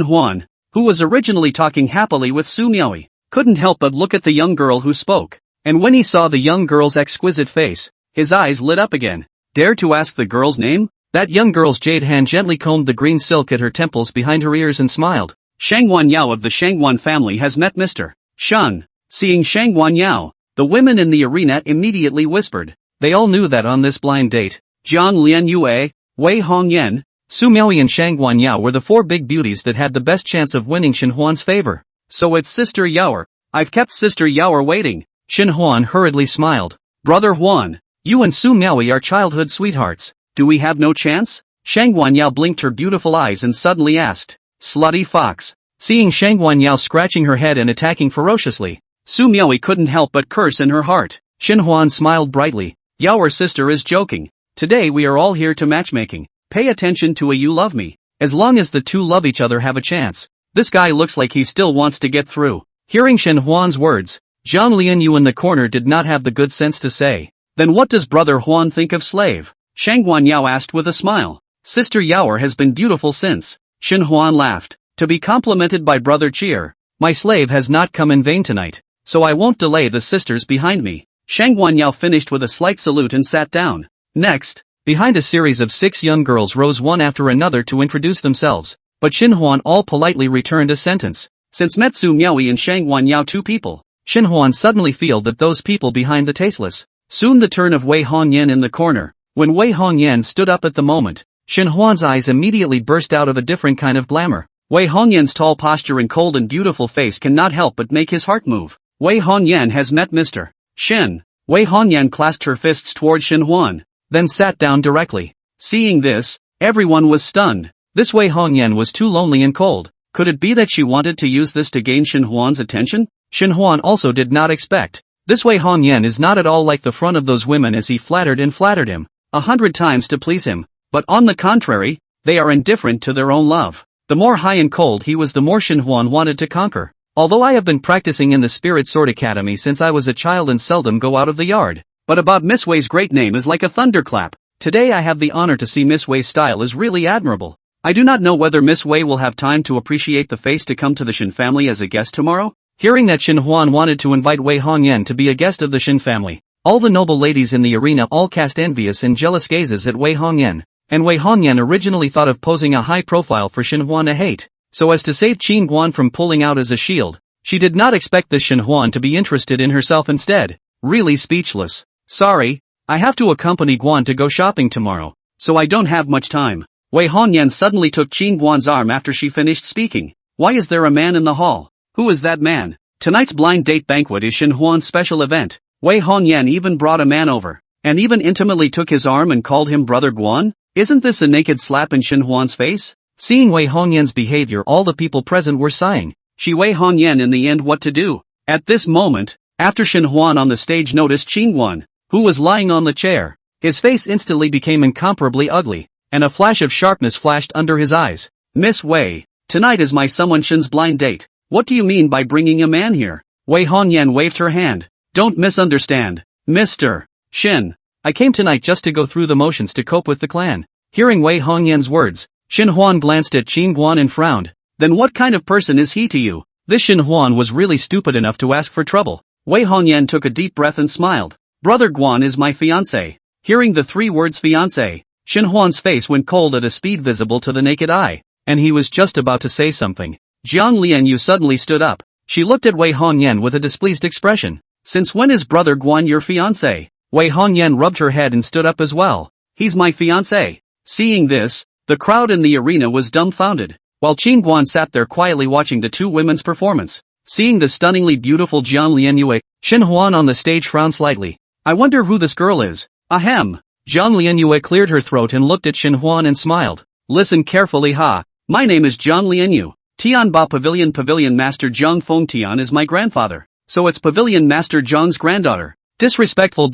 Huan, who was originally talking happily with Su Miaoi, couldn't help but look at the young girl who spoke. And when he saw the young girl's exquisite face, his eyes lit up again. Dare to ask the girl's name? That young girl's jade hand gently combed the green silk at her temples behind her ears and smiled. Shangguan Yao of the Shangguan family has met Mr. Shun. Seeing Shangguan Yao, the women in the arena immediately whispered. They all knew that on this blind date, Zhang Lianyue, Wei Hongyan, Su Miaoi and Shangguan Yao were the four big beauties that had the best chance of winning Shin Huan's favor. So it's Sister Yaoer. I've kept Sister Yaoer waiting. Shin Huan hurriedly smiled. Brother Huan, you and Su Miaoi are childhood sweethearts. Do we have no chance? Shangguan Yao blinked her beautiful eyes and suddenly asked. Slutty fox. Seeing Shangguan Yao scratching her head and attacking ferociously, Su Miaoi couldn't help but curse in her heart. Shin Huan smiled brightly. Yaoer sister is joking. Today we are all here to matchmaking. Pay attention to a you love me. As long as the two love each other have a chance. This guy looks like he still wants to get through. Hearing Shin Huan's words, Zhang Lianyu in the corner did not have the good sense to say. Then what does Brother Huan think of slave? Shangguan Yao asked with a smile. Sister Yaoer has been beautiful since. Shin Huan laughed. To be complimented by Brother Cheer. My slave has not come in vain tonight. So I won't delay the sisters behind me. Shangguan Yao finished with a slight salute and sat down. Next, behind a series of 6 young girls rose one after another to introduce themselves. But Shin Huan all politely returned a sentence. Since met Su Miaoi and Shangguan Yao 2 people, Shin Huan suddenly feel that those people behind the tasteless. Soon the turn of Wei Hongyan in the corner. When Wei Hongyan stood up at the moment, Shin Huan's eyes immediately burst out of a different kind of glamour. Wei Hongyan's tall posture and cold and beautiful face cannot help but make his heart move. Wei Hongyan has met Mr. Shin. Wei Hongyan clasped her fists toward Shin Huan, then sat down directly. Seeing this, everyone was stunned. This Wei Hongyan was too lonely and cold. Could it be that she wanted to use this to gain Shin Huan's attention? Shin Huan also did not expect. This Wei Hongyan is not at all like the front of those women as he flattered him 100 times to please him, but on the contrary, they are indifferent to their own love. The more high and cold he was, the more Shin Huan wanted to conquer. Although I have been practicing in the Spirit Sword Academy since I was a child and seldom go out of the yard, but about Miss Wei's great name is like a thunderclap. Today I have the honor to see Miss Wei's style is really admirable. I do not know whether Miss Wei will have time to appreciate the face to come to the Shin family as a guest tomorrow. Hearing that Shin Huan wanted to invite Wei Hongyan to be a guest of the Shin family, all the noble ladies in the arena all cast envious and jealous gazes at Wei Hongyan, and Wei Hongyan originally thought of posing a high profile for Shin Huan to hate, so as to save Qin Guan from pulling out as a shield. She did not expect this Shin Huan to be interested in herself instead. Really speechless. Sorry, I have to accompany Guan to go shopping tomorrow, so I don't have much time. Wei Hongyan suddenly took Qin Guan's arm after she finished speaking. Why is there a man in the hall? Who is that man? Tonight's blind date banquet is Shin Huan's special event. Wei Hongyan even brought a man over, and even intimately took his arm and called him Brother Guan? Isn't this a naked slap in Shin Huan's face? Seeing Wei Hongyan's behavior, all the people present were sighing. She Wei Hongyan in the end what to do. At this moment, after Shin Huan on the stage noticed Qin Guan, who was lying on the chair, his face instantly became incomparably ugly, and a flash of sharpness flashed under his eyes. Miss Wei, tonight is my someone Shin's blind date. What do you mean by bringing a man here? Wei Hongyan waved her hand. Don't misunderstand, Mr. Shin. I came tonight just to go through the motions to cope with the clan. Hearing Wei Hongyan's words, Shin Huan glanced at Qin Guan and frowned. Then what kind of person is he to you? This Shin Huan was really stupid enough to ask for trouble. Wei Hongyan took a deep breath and smiled. Brother Guan is my fiancé. Hearing the 3 words fiancé, Shen Huan's face went cold at a speed visible to the naked eye, and he was just about to say something. Jiang Lianyu suddenly stood up. She looked at Wei Hongyan with a displeased expression. Since when is Brother Guan your fiancé? Wei Hongyan rubbed her head and stood up as well. He's my fiancé. Seeing this, the crowd in the arena was dumbfounded, while Qin Guan sat there quietly watching the 2 women's performance. Seeing the stunningly beautiful Jiang Lianyue, Shen Huan on the stage frowned slightly. I wonder who this girl is. Ahem. Jiang Lianyue cleared her throat and looked at Shen Huan and smiled. Listen carefully ha. My name is Jiang Lianyu. Tianbao Pavilion Master Zhang Fengtian is my grandfather, so it's Pavilion Master Zhang's granddaughter. Disrespectful.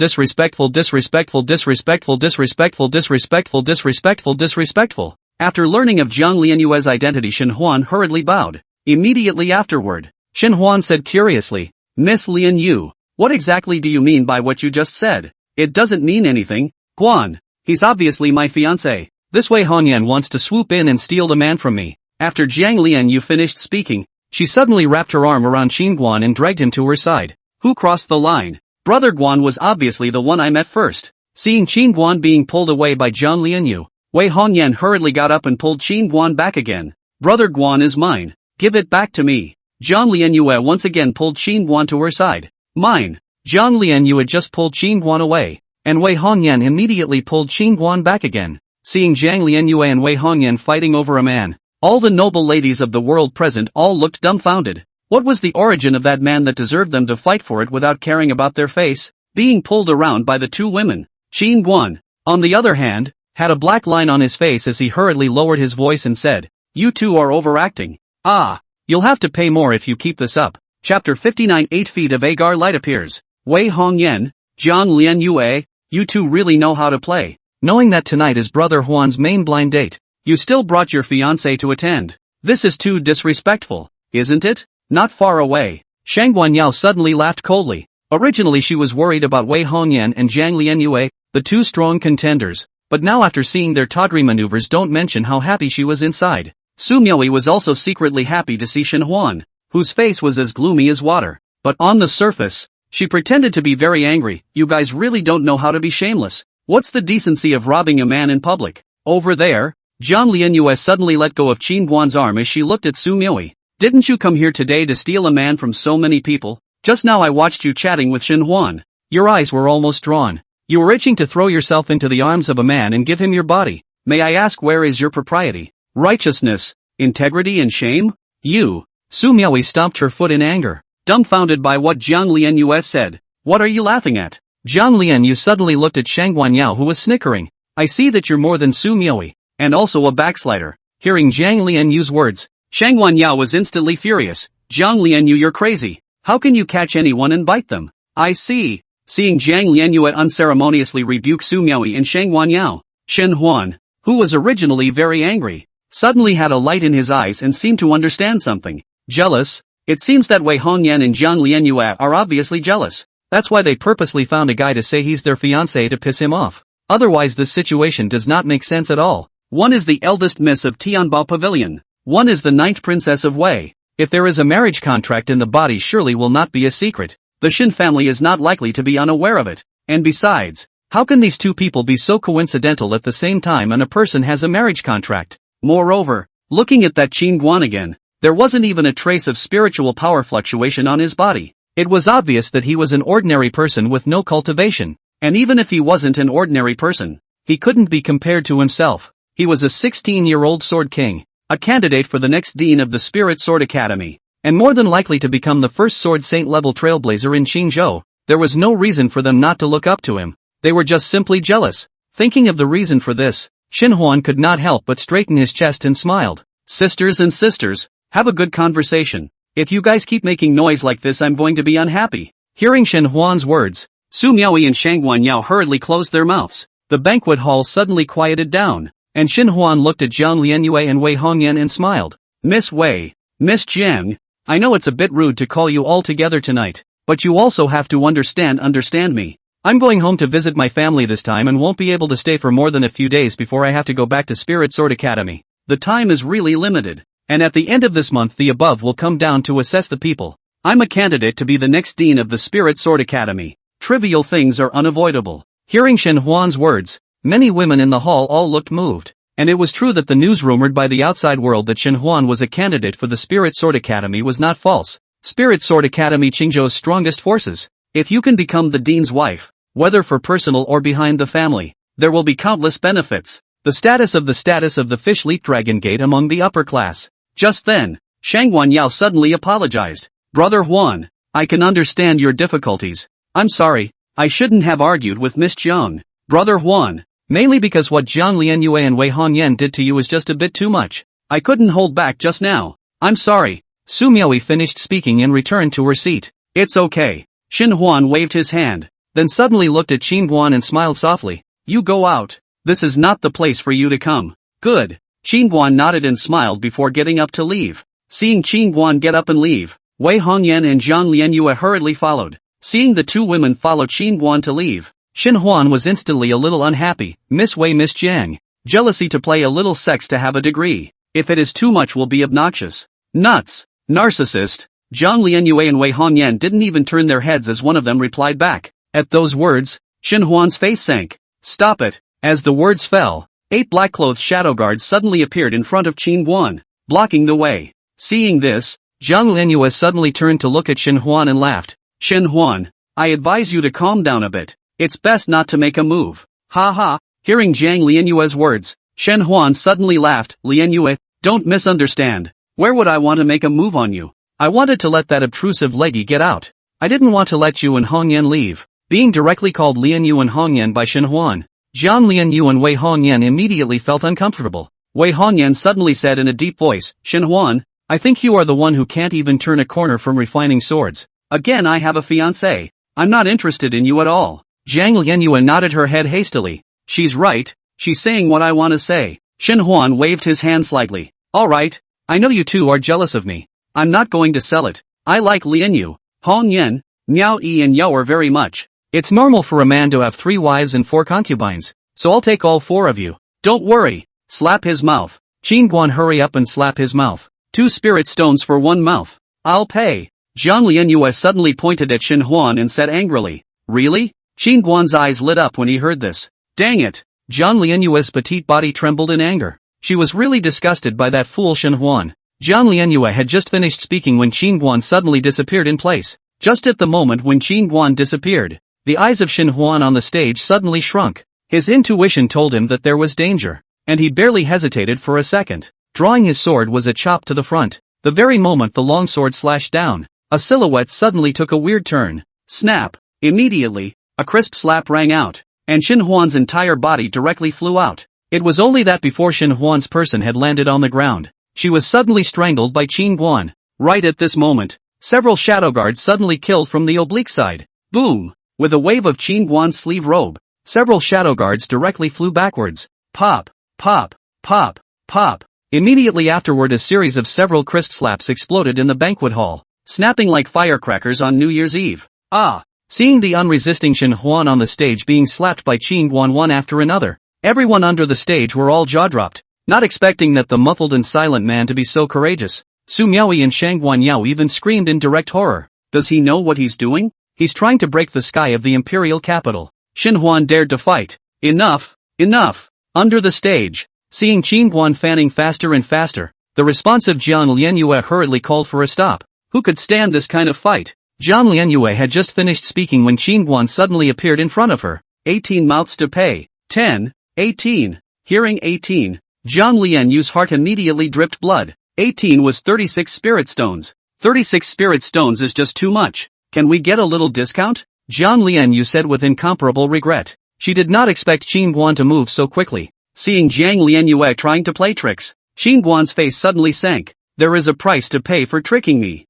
After learning of Jiang Lianyue's identity, Shen Huan hurriedly bowed. Immediately afterward, Shen Huan said curiously, Miss Lianyu, what exactly do you mean by what you just said? It doesn't mean anything. Guan, he's obviously my fiancé. This Wei Hongyan wants to swoop in and steal the man from me. After Jiang Lianyu finished speaking, she suddenly wrapped her arm around Qin Guan and dragged him to her side. Who crossed the line? Brother Guan was obviously the one I met first. Seeing Qin Guan being pulled away by Jiang Lianyu, Wei Hongyan hurriedly got up and pulled Qin Guan back again. Brother Guan is mine. Give it back to me. Jiang Lianyu once again pulled Qin Guan to her side. Mine. Jiang Lianyu had just pulled Qin Guan away, and Wei Hongyan immediately pulled Qin Guan back again. Seeing Jiang Lianyu and Wei Hongyan fighting over a man, all the noble ladies of the world present all looked dumbfounded. What was the origin of that man that deserved them to fight for it without caring about their face, being pulled around by the 2 women? Qin Guan, on the other hand, had a black line on his face as he hurriedly lowered his voice and said, You 2 are overacting. Ah, you'll have to pay more if you keep this up. Chapter 59 8 feet of agar light appears. Wei Hongyan, Jiang Lianyu, you 2 really know how to play. Knowing that tonight is Brother Huan's main blind date, you still brought your fiancé to attend. This is too disrespectful, isn't it? Not far away, Shang Guanyao suddenly laughed coldly. Originally she was worried about Wei Hongyan and Jiang Lianyu, the 2 strong contenders, but now after seeing their tawdry maneuvers, don't mention how happy she was inside. Su Miaoyi was also secretly happy to see Shen Huan, whose face was as gloomy as water, but on the surface, she pretended to be very angry. You guys really don't know how to be shameless. What's the decency of robbing a man in public? Over there, Jiang Lianyu suddenly let go of Qin Guan's arm as she looked at Su Miaoyi. Didn't you come here today to steal a man from so many people? Just now I watched you chatting with Shen Huan. Your eyes were almost drawn. You were itching to throw yourself into the arms of a man and give him your body. May I ask, where is your propriety, righteousness, integrity and shame? You. Su Miaoyi stomped her foot in anger, dumbfounded by what Jiang Lianyu said. What are you laughing at? Jiang Lianyu suddenly looked at Shang Guanyao, who was snickering. I see that you're more than Su Miaoyi, and also a backslider. Hearing Jiang Lianyu's words, Shang Guanyao was instantly furious. Jiang Lianyu, you're crazy. How can you catch anyone and bite them? I see. Seeing Jiang Lianyu unceremoniously rebuke Su Miaoyi and Shang Guanyao, Shen Huan, who was originally very angry, suddenly had a light in his eyes and seemed to understand something. Jealous? It seems that Wei Hongyan and Jiang Lianyu are obviously jealous. That's why they purposely found a guy to say he's their fiancé to piss him off. Otherwise this situation does not make sense at all. One is the eldest miss of Tianbao Pavilion. One is the 9th princess of Wei. If there is a marriage contract in the body, surely will not be a secret. The Shin family is not likely to be unaware of it. And besides, how can these 2 people be so coincidental at the same time and a person has a marriage contract? Moreover, looking at that Qin Guan again, there wasn't even a trace of spiritual power fluctuation on his body. It was obvious that he was an ordinary person with no cultivation. And even if he wasn't an ordinary person, he couldn't be compared to himself. He was a 16-year-old sword king, a candidate for the next dean of the Spirit Sword Academy, and more than likely to become the first sword saint-level trailblazer in Qingzhou. There was no reason for them not to look up to him. They were just simply jealous. Thinking of the reason for this, Shen Huan could not help but straighten his chest and smiled. Sisters and sisters, have a good conversation. If you guys keep making noise like this, I'm going to be unhappy. Hearing Shen Huan's words, Su Miaoyi and Shang Guanyao hurriedly closed their mouths. The banquet hall suddenly quieted down, and Shen Huan looked at Jiang Lianyu and Wei Hongyan and smiled. Miss Wei, Miss Jiang, I know it's a bit rude to call you all together tonight, but you also have to understand me. I'm going home to visit my family this time and won't be able to stay for more than a few days before I have to go back to Spirit Sword Academy. The time is really limited, and at the end of this month the above will come down to assess the people. I'm a candidate to be the next dean of the Spirit Sword Academy. Trivial things are unavoidable. Hearing Shen Huan's words, many women in the hall all looked moved. And it was true that the news rumored by the outside world that Shen Huan was a candidate for the Spirit Sword Academy was not false. Spirit Sword Academy Qingzhou's strongest forces. If you can become the dean's wife, whether for personal or behind the family, there will be countless benefits. The status of the fish leap dragon gate among the upper class. Just then, Shang Guanyao suddenly apologized. Brother Huan, I can understand your difficulties. I'm sorry, I shouldn't have argued with Miss Jiang. Brother Huan, mainly because what Jiang Lianyue and Wei Hongyan did to you is just a bit too much. I couldn't hold back just now. I'm sorry. Su Miaoyi finished speaking and returned to her seat. It's okay. Shen Huan waved his hand, then suddenly looked at Qin Guan and smiled softly. You go out. This is not the place for you to come. Good. Qin Guan nodded and smiled before getting up to leave. Seeing Qin Guan get up and leave, Wei Hongyan and Jiang Lianyue hurriedly followed. Seeing the two women follow Qin Guan to leave, Shen Huan was instantly a little unhappy. Miss Wei, Miss Jiang. Jealousy to play a little sex to have a degree. If it is too much will be obnoxious. Nuts. Narcissist. Jiang Lianyue and Wei Hongyan didn't even turn their heads as one of them replied back. At those words, Shen Huan's face sank. Stop it. As the words fell, 8 black-clothed shadow guards suddenly appeared in front of Qin Guan, blocking the way. Seeing this, Jiang Lianyue suddenly turned to look at Shen Huan and laughed. Shen Huan, I advise you to calm down a bit. It's best not to make a move. Ha ha. Hearing Jiang Lianyue's words, Shen Huan suddenly laughed. Lianyue, don't misunderstand. Where would I want to make a move on you? I wanted to let that obtrusive leggy get out. I didn't want to let you and Hongyan leave. Being directly called Lianyu and Hongyan by Shen Huan, Jiang Lianyu and Wei Hongyan immediately felt uncomfortable. Wei Hongyan suddenly said in a deep voice, Shen Huan, I think you are the one who can't even turn a corner from refining swords. Again, I have a fiancé. I'm not interested in you at all. Jiang Lianyue nodded her head hastily. She's right, she's saying what I want to say. Shen Huan waved his hand slightly. Alright, I know you two are jealous of me. I'm not going to sell it. I like Lianyu, Hongyan, Miao Yi and Yao very much. It's normal for a man to have 3 wives and 4 concubines, so I'll take all 4 of you. Don't worry. Slap his mouth. Qin Guan, hurry up and slap his mouth. 2 spirit stones for 1 mouth. I'll pay. Jiang Lianyue suddenly pointed at Shen Huan and said angrily. Really? Qin Guan's eyes lit up when he heard this. Dang it. Jiang Lianyue's petite body trembled in anger. She was really disgusted by that fool Shen Huan. Jiang Lianyue had just finished speaking when Qin Guan suddenly disappeared in place. Just at the moment when Qin Guan disappeared, the eyes of Shen Huan on the stage suddenly shrunk. His intuition told him that there was danger, and he barely hesitated for a second. Drawing his sword was a chop to the front. The very moment the long sword slashed down, a silhouette suddenly took a weird turn. Snap! Immediately, a crisp slap rang out, and Shen Huan's entire body directly flew out. It was only that before Shen Huan's person had landed on the ground, she was suddenly strangled by Qin Guan. Right at this moment, several shadow guards suddenly killed from the oblique side. Boom! With a wave of Qin Guan's sleeve robe, several shadow guards directly flew backwards. Pop! Pop! Pop! Pop! Immediately afterward, a series of several crisp slaps exploded in the banquet hall, snapping like firecrackers on New Year's Eve. Ah! Seeing the unresisting Shen Huan on the stage being slapped by Qin Guan one after another, everyone under the stage were all jaw-dropped, not expecting that the muffled and silent man to be so courageous. Su Miaoyi and Shang Guanyao even screamed in direct horror. Does he know what he's doing? He's trying to break the sky of the imperial capital. Shen Huan dared to fight. Enough! Enough! Under the stage, seeing Qin Guan fanning faster and faster, the responsive Jiang Lianyue hurriedly called for a stop. Who could stand this kind of fight? Jiang Lianyue had just finished speaking when Qin Guan suddenly appeared in front of her. 18 mouths to pay. 10. 18. Hearing 18, Jiang Lianyue's heart immediately dripped blood. 18 was 36 spirit stones. 36 spirit stones is just too much. Can we get a little discount? Jiang Lianyu said with incomparable regret. She did not expect Qin Guan to move so quickly. Seeing Jiang Lianyue trying to play tricks, Qin Guan's face suddenly sank. There is a price to pay for tricking me.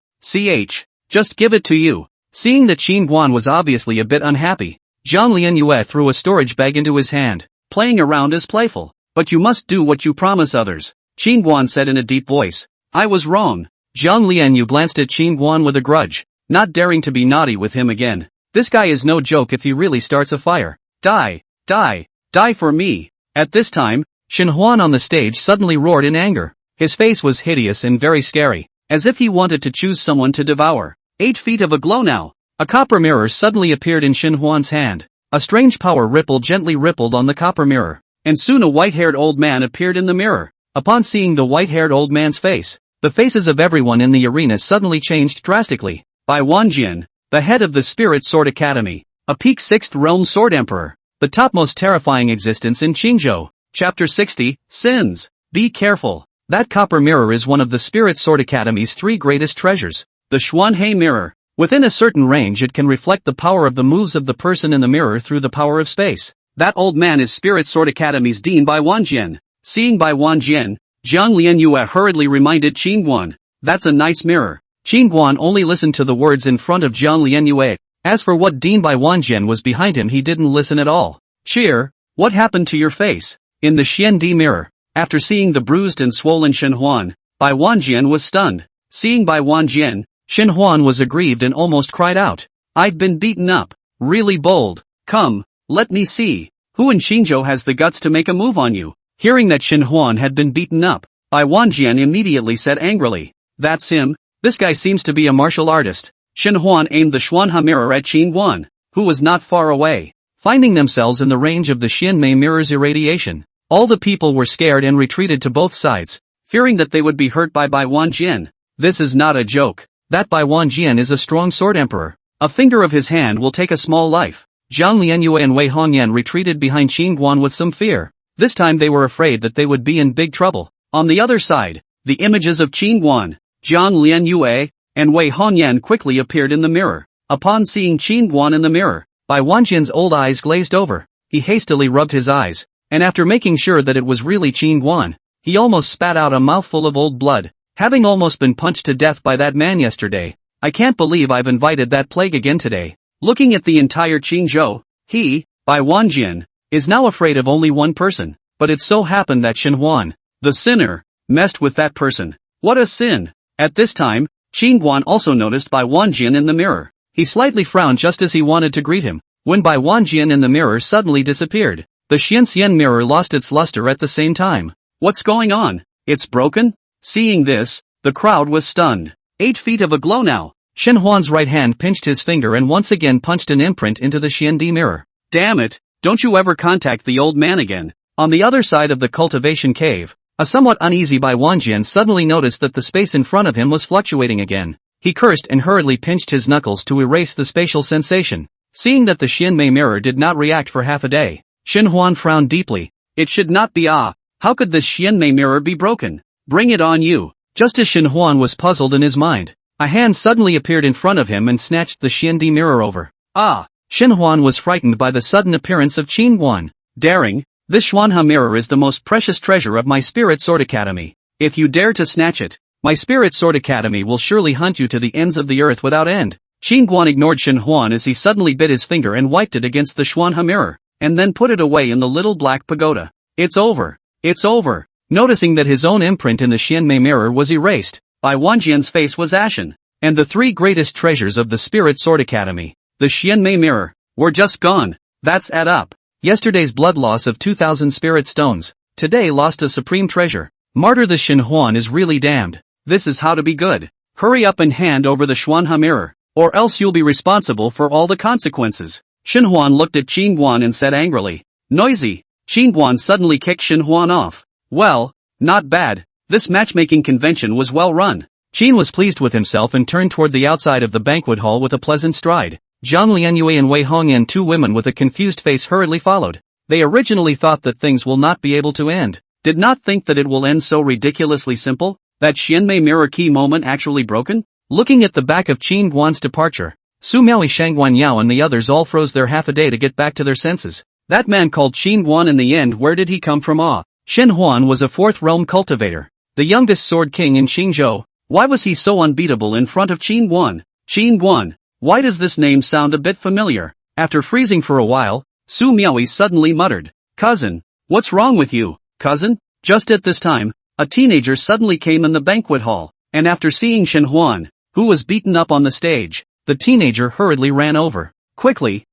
Just give it to you. Seeing that Qin Guan was obviously a bit unhappy, Jiang Lianyue threw a storage bag into his hand. Playing around is playful, but you must do what you promise others, Qin Guan said in a deep voice. I was wrong. Jiang Lianyu glanced at Qin Guan with a grudge, not daring to be naughty with him again. This guy is no joke if he really starts a fire. Die, die, die for me. At this time, Shen Huan on the stage suddenly roared in anger. His face was hideous and very scary, as if he wanted to choose someone to devour. 8 feet of a glow now. A copper mirror suddenly appeared in Shin Huan's hand. A strange power gently rippled on the copper mirror. And soon a white-haired old man appeared in the mirror. Upon seeing the white-haired old man's face, the faces of everyone in the arena suddenly changed drastically. Bai Wanjian, the head of the Spirit Sword Academy, a peak 6th realm sword emperor, the topmost terrifying existence in Qingzhou. Chapter 60, Sins. Be careful. That copper mirror is one of the Spirit Sword Academy's 3 greatest treasures. The Xuanhe mirror. Within a certain range it can reflect the power of the moves of the person in the mirror through the power of space. That old man is Spirit Sword Academy's Dean Bai Wanjian. Seeing Bai Wanjian, Jiang Lianyue hurriedly reminded Qingguan. That's a nice mirror. Qingguan only listened to the words in front of Jiang Lianyue. As for what Dean Bai Wanjian was behind him, he didn't listen at all. Cheer, what happened to your face? In the Xiandi mirror, after seeing the bruised and swollen Shen Huan, Bai Wanjian was stunned. Seeing Bai Wanjian, Shen Huan was aggrieved and almost cried out. I've been beaten up. Really bold. Come, let me see. Who in Qingzhou has the guts to make a move on you? Hearing that Shen Huan had been beaten up, Bai Wanjian immediately said angrily. That's him. This guy seems to be a martial artist. Shen Huan aimed the Xuanhe mirror at Qingguan, who was not far away. Finding themselves in the range of the Xianmei mirror's irradiation, all the people were scared and retreated to both sides, fearing that they would be hurt by Bai Wanjian. This is not a joke. That Bai Wanjian is a strong sword emperor. A finger of his hand will take a small life. Jiang Lianyue and Wei Hongyan retreated behind Qingguan with some fear. This time they were afraid that they would be in big trouble. On the other side, the images of Qingguan, Jiang Lianyue, and Wei Hongyan quickly appeared in the mirror. Upon seeing Qingguan in the mirror, Bai Wanjian's old eyes glazed over. He hastily rubbed his eyes, and after making sure that it was really Qingguan, he almost spat out a mouthful of old blood. Having almost been punched to death by that man yesterday, I can't believe I've invited that plague again today. Looking at the entire Qingzhou, he, Bai Wanjian, is now afraid of only one person, but it so happened that Shen Huan, the sinner, messed with that person. What a sin! At this time, Qingguan also noticed Bai Wanjian in the mirror. He slightly frowned just as he wanted to greet him, when Bai Wanjian in the mirror suddenly disappeared. The Xianxian mirror lost its luster at the same time. What's going on? It's broken? Seeing this, the crowd was stunned. 8 feet of a glow now. Shen Huan's right hand pinched his finger and once again punched an imprint into the Xiandi mirror. Damn it, don't you ever contact the old man again. On the other side of the cultivation cave, a somewhat uneasy Bai Wanjian suddenly noticed that the space in front of him was fluctuating again. He cursed and hurriedly pinched his knuckles to erase the spatial sensation. Seeing that the Xianmei mirror did not react for half a day, Shen Huan frowned deeply. It should not be. How could this Xianmei mirror be broken? Bring it on you. Just as Shen Huan was puzzled in his mind, a hand suddenly appeared in front of him and snatched the Xiandi mirror over. Shen Huan was frightened by the sudden appearance of Qingguan. Daring, this Xuanhe mirror is the most precious treasure of my Spirit Sword Academy. If you dare to snatch it, my Spirit Sword Academy will surely hunt you to the ends of the earth without end. Qingguan ignored Shen Huan as he suddenly bit his finger and wiped it against the Xuanhe mirror, and then put it away in the little black pagoda. It's over. It's over. Noticing that his own imprint in the Xianmei mirror was erased, Bai Wanjian's face was ashen, and the 3 greatest treasures of the Spirit Sword Academy, the Xianmei mirror, were just gone. That's add up. Yesterday's blood loss of 2,000 spirit stones, today lost a supreme treasure. Martyr, the Shen Huan is really damned. This is how to be good. Hurry up and hand over the Xuanhe mirror, or else you'll be responsible for all the consequences. Shen Huan looked at Qingguan and said angrily. Noisy. Qingguan suddenly kicked Shen Huan off. Well, not bad. This matchmaking convention was well run. Qin was pleased with himself and turned toward the outside of the banquet hall with a pleasant stride. Jiang Lianyue and Wei Hongyan, 2 women with a confused face, hurriedly followed. They originally thought that things will not be able to end. Did not think that it will end so ridiculously simple. That Xianmei mirror key moment actually broken? Looking at the back of Qingguan's departure, Su Miaoi, Shangguan Yao and the others all froze their half a day to get back to their senses. That man called Qingguan in the end, where did he come from? Shen Huan was a 4th realm cultivator, the youngest sword king in Qingzhou. Why was he so unbeatable in front of Qingguan? Qingguan, why does this name sound a bit familiar? After freezing for a while, Su Miaoi suddenly muttered, Cousin, what's wrong with you, cousin? Just at this time, a teenager suddenly came in the banquet hall, and after seeing Shen Huan, who was beaten up on the stage, the teenager hurriedly ran over. Quickly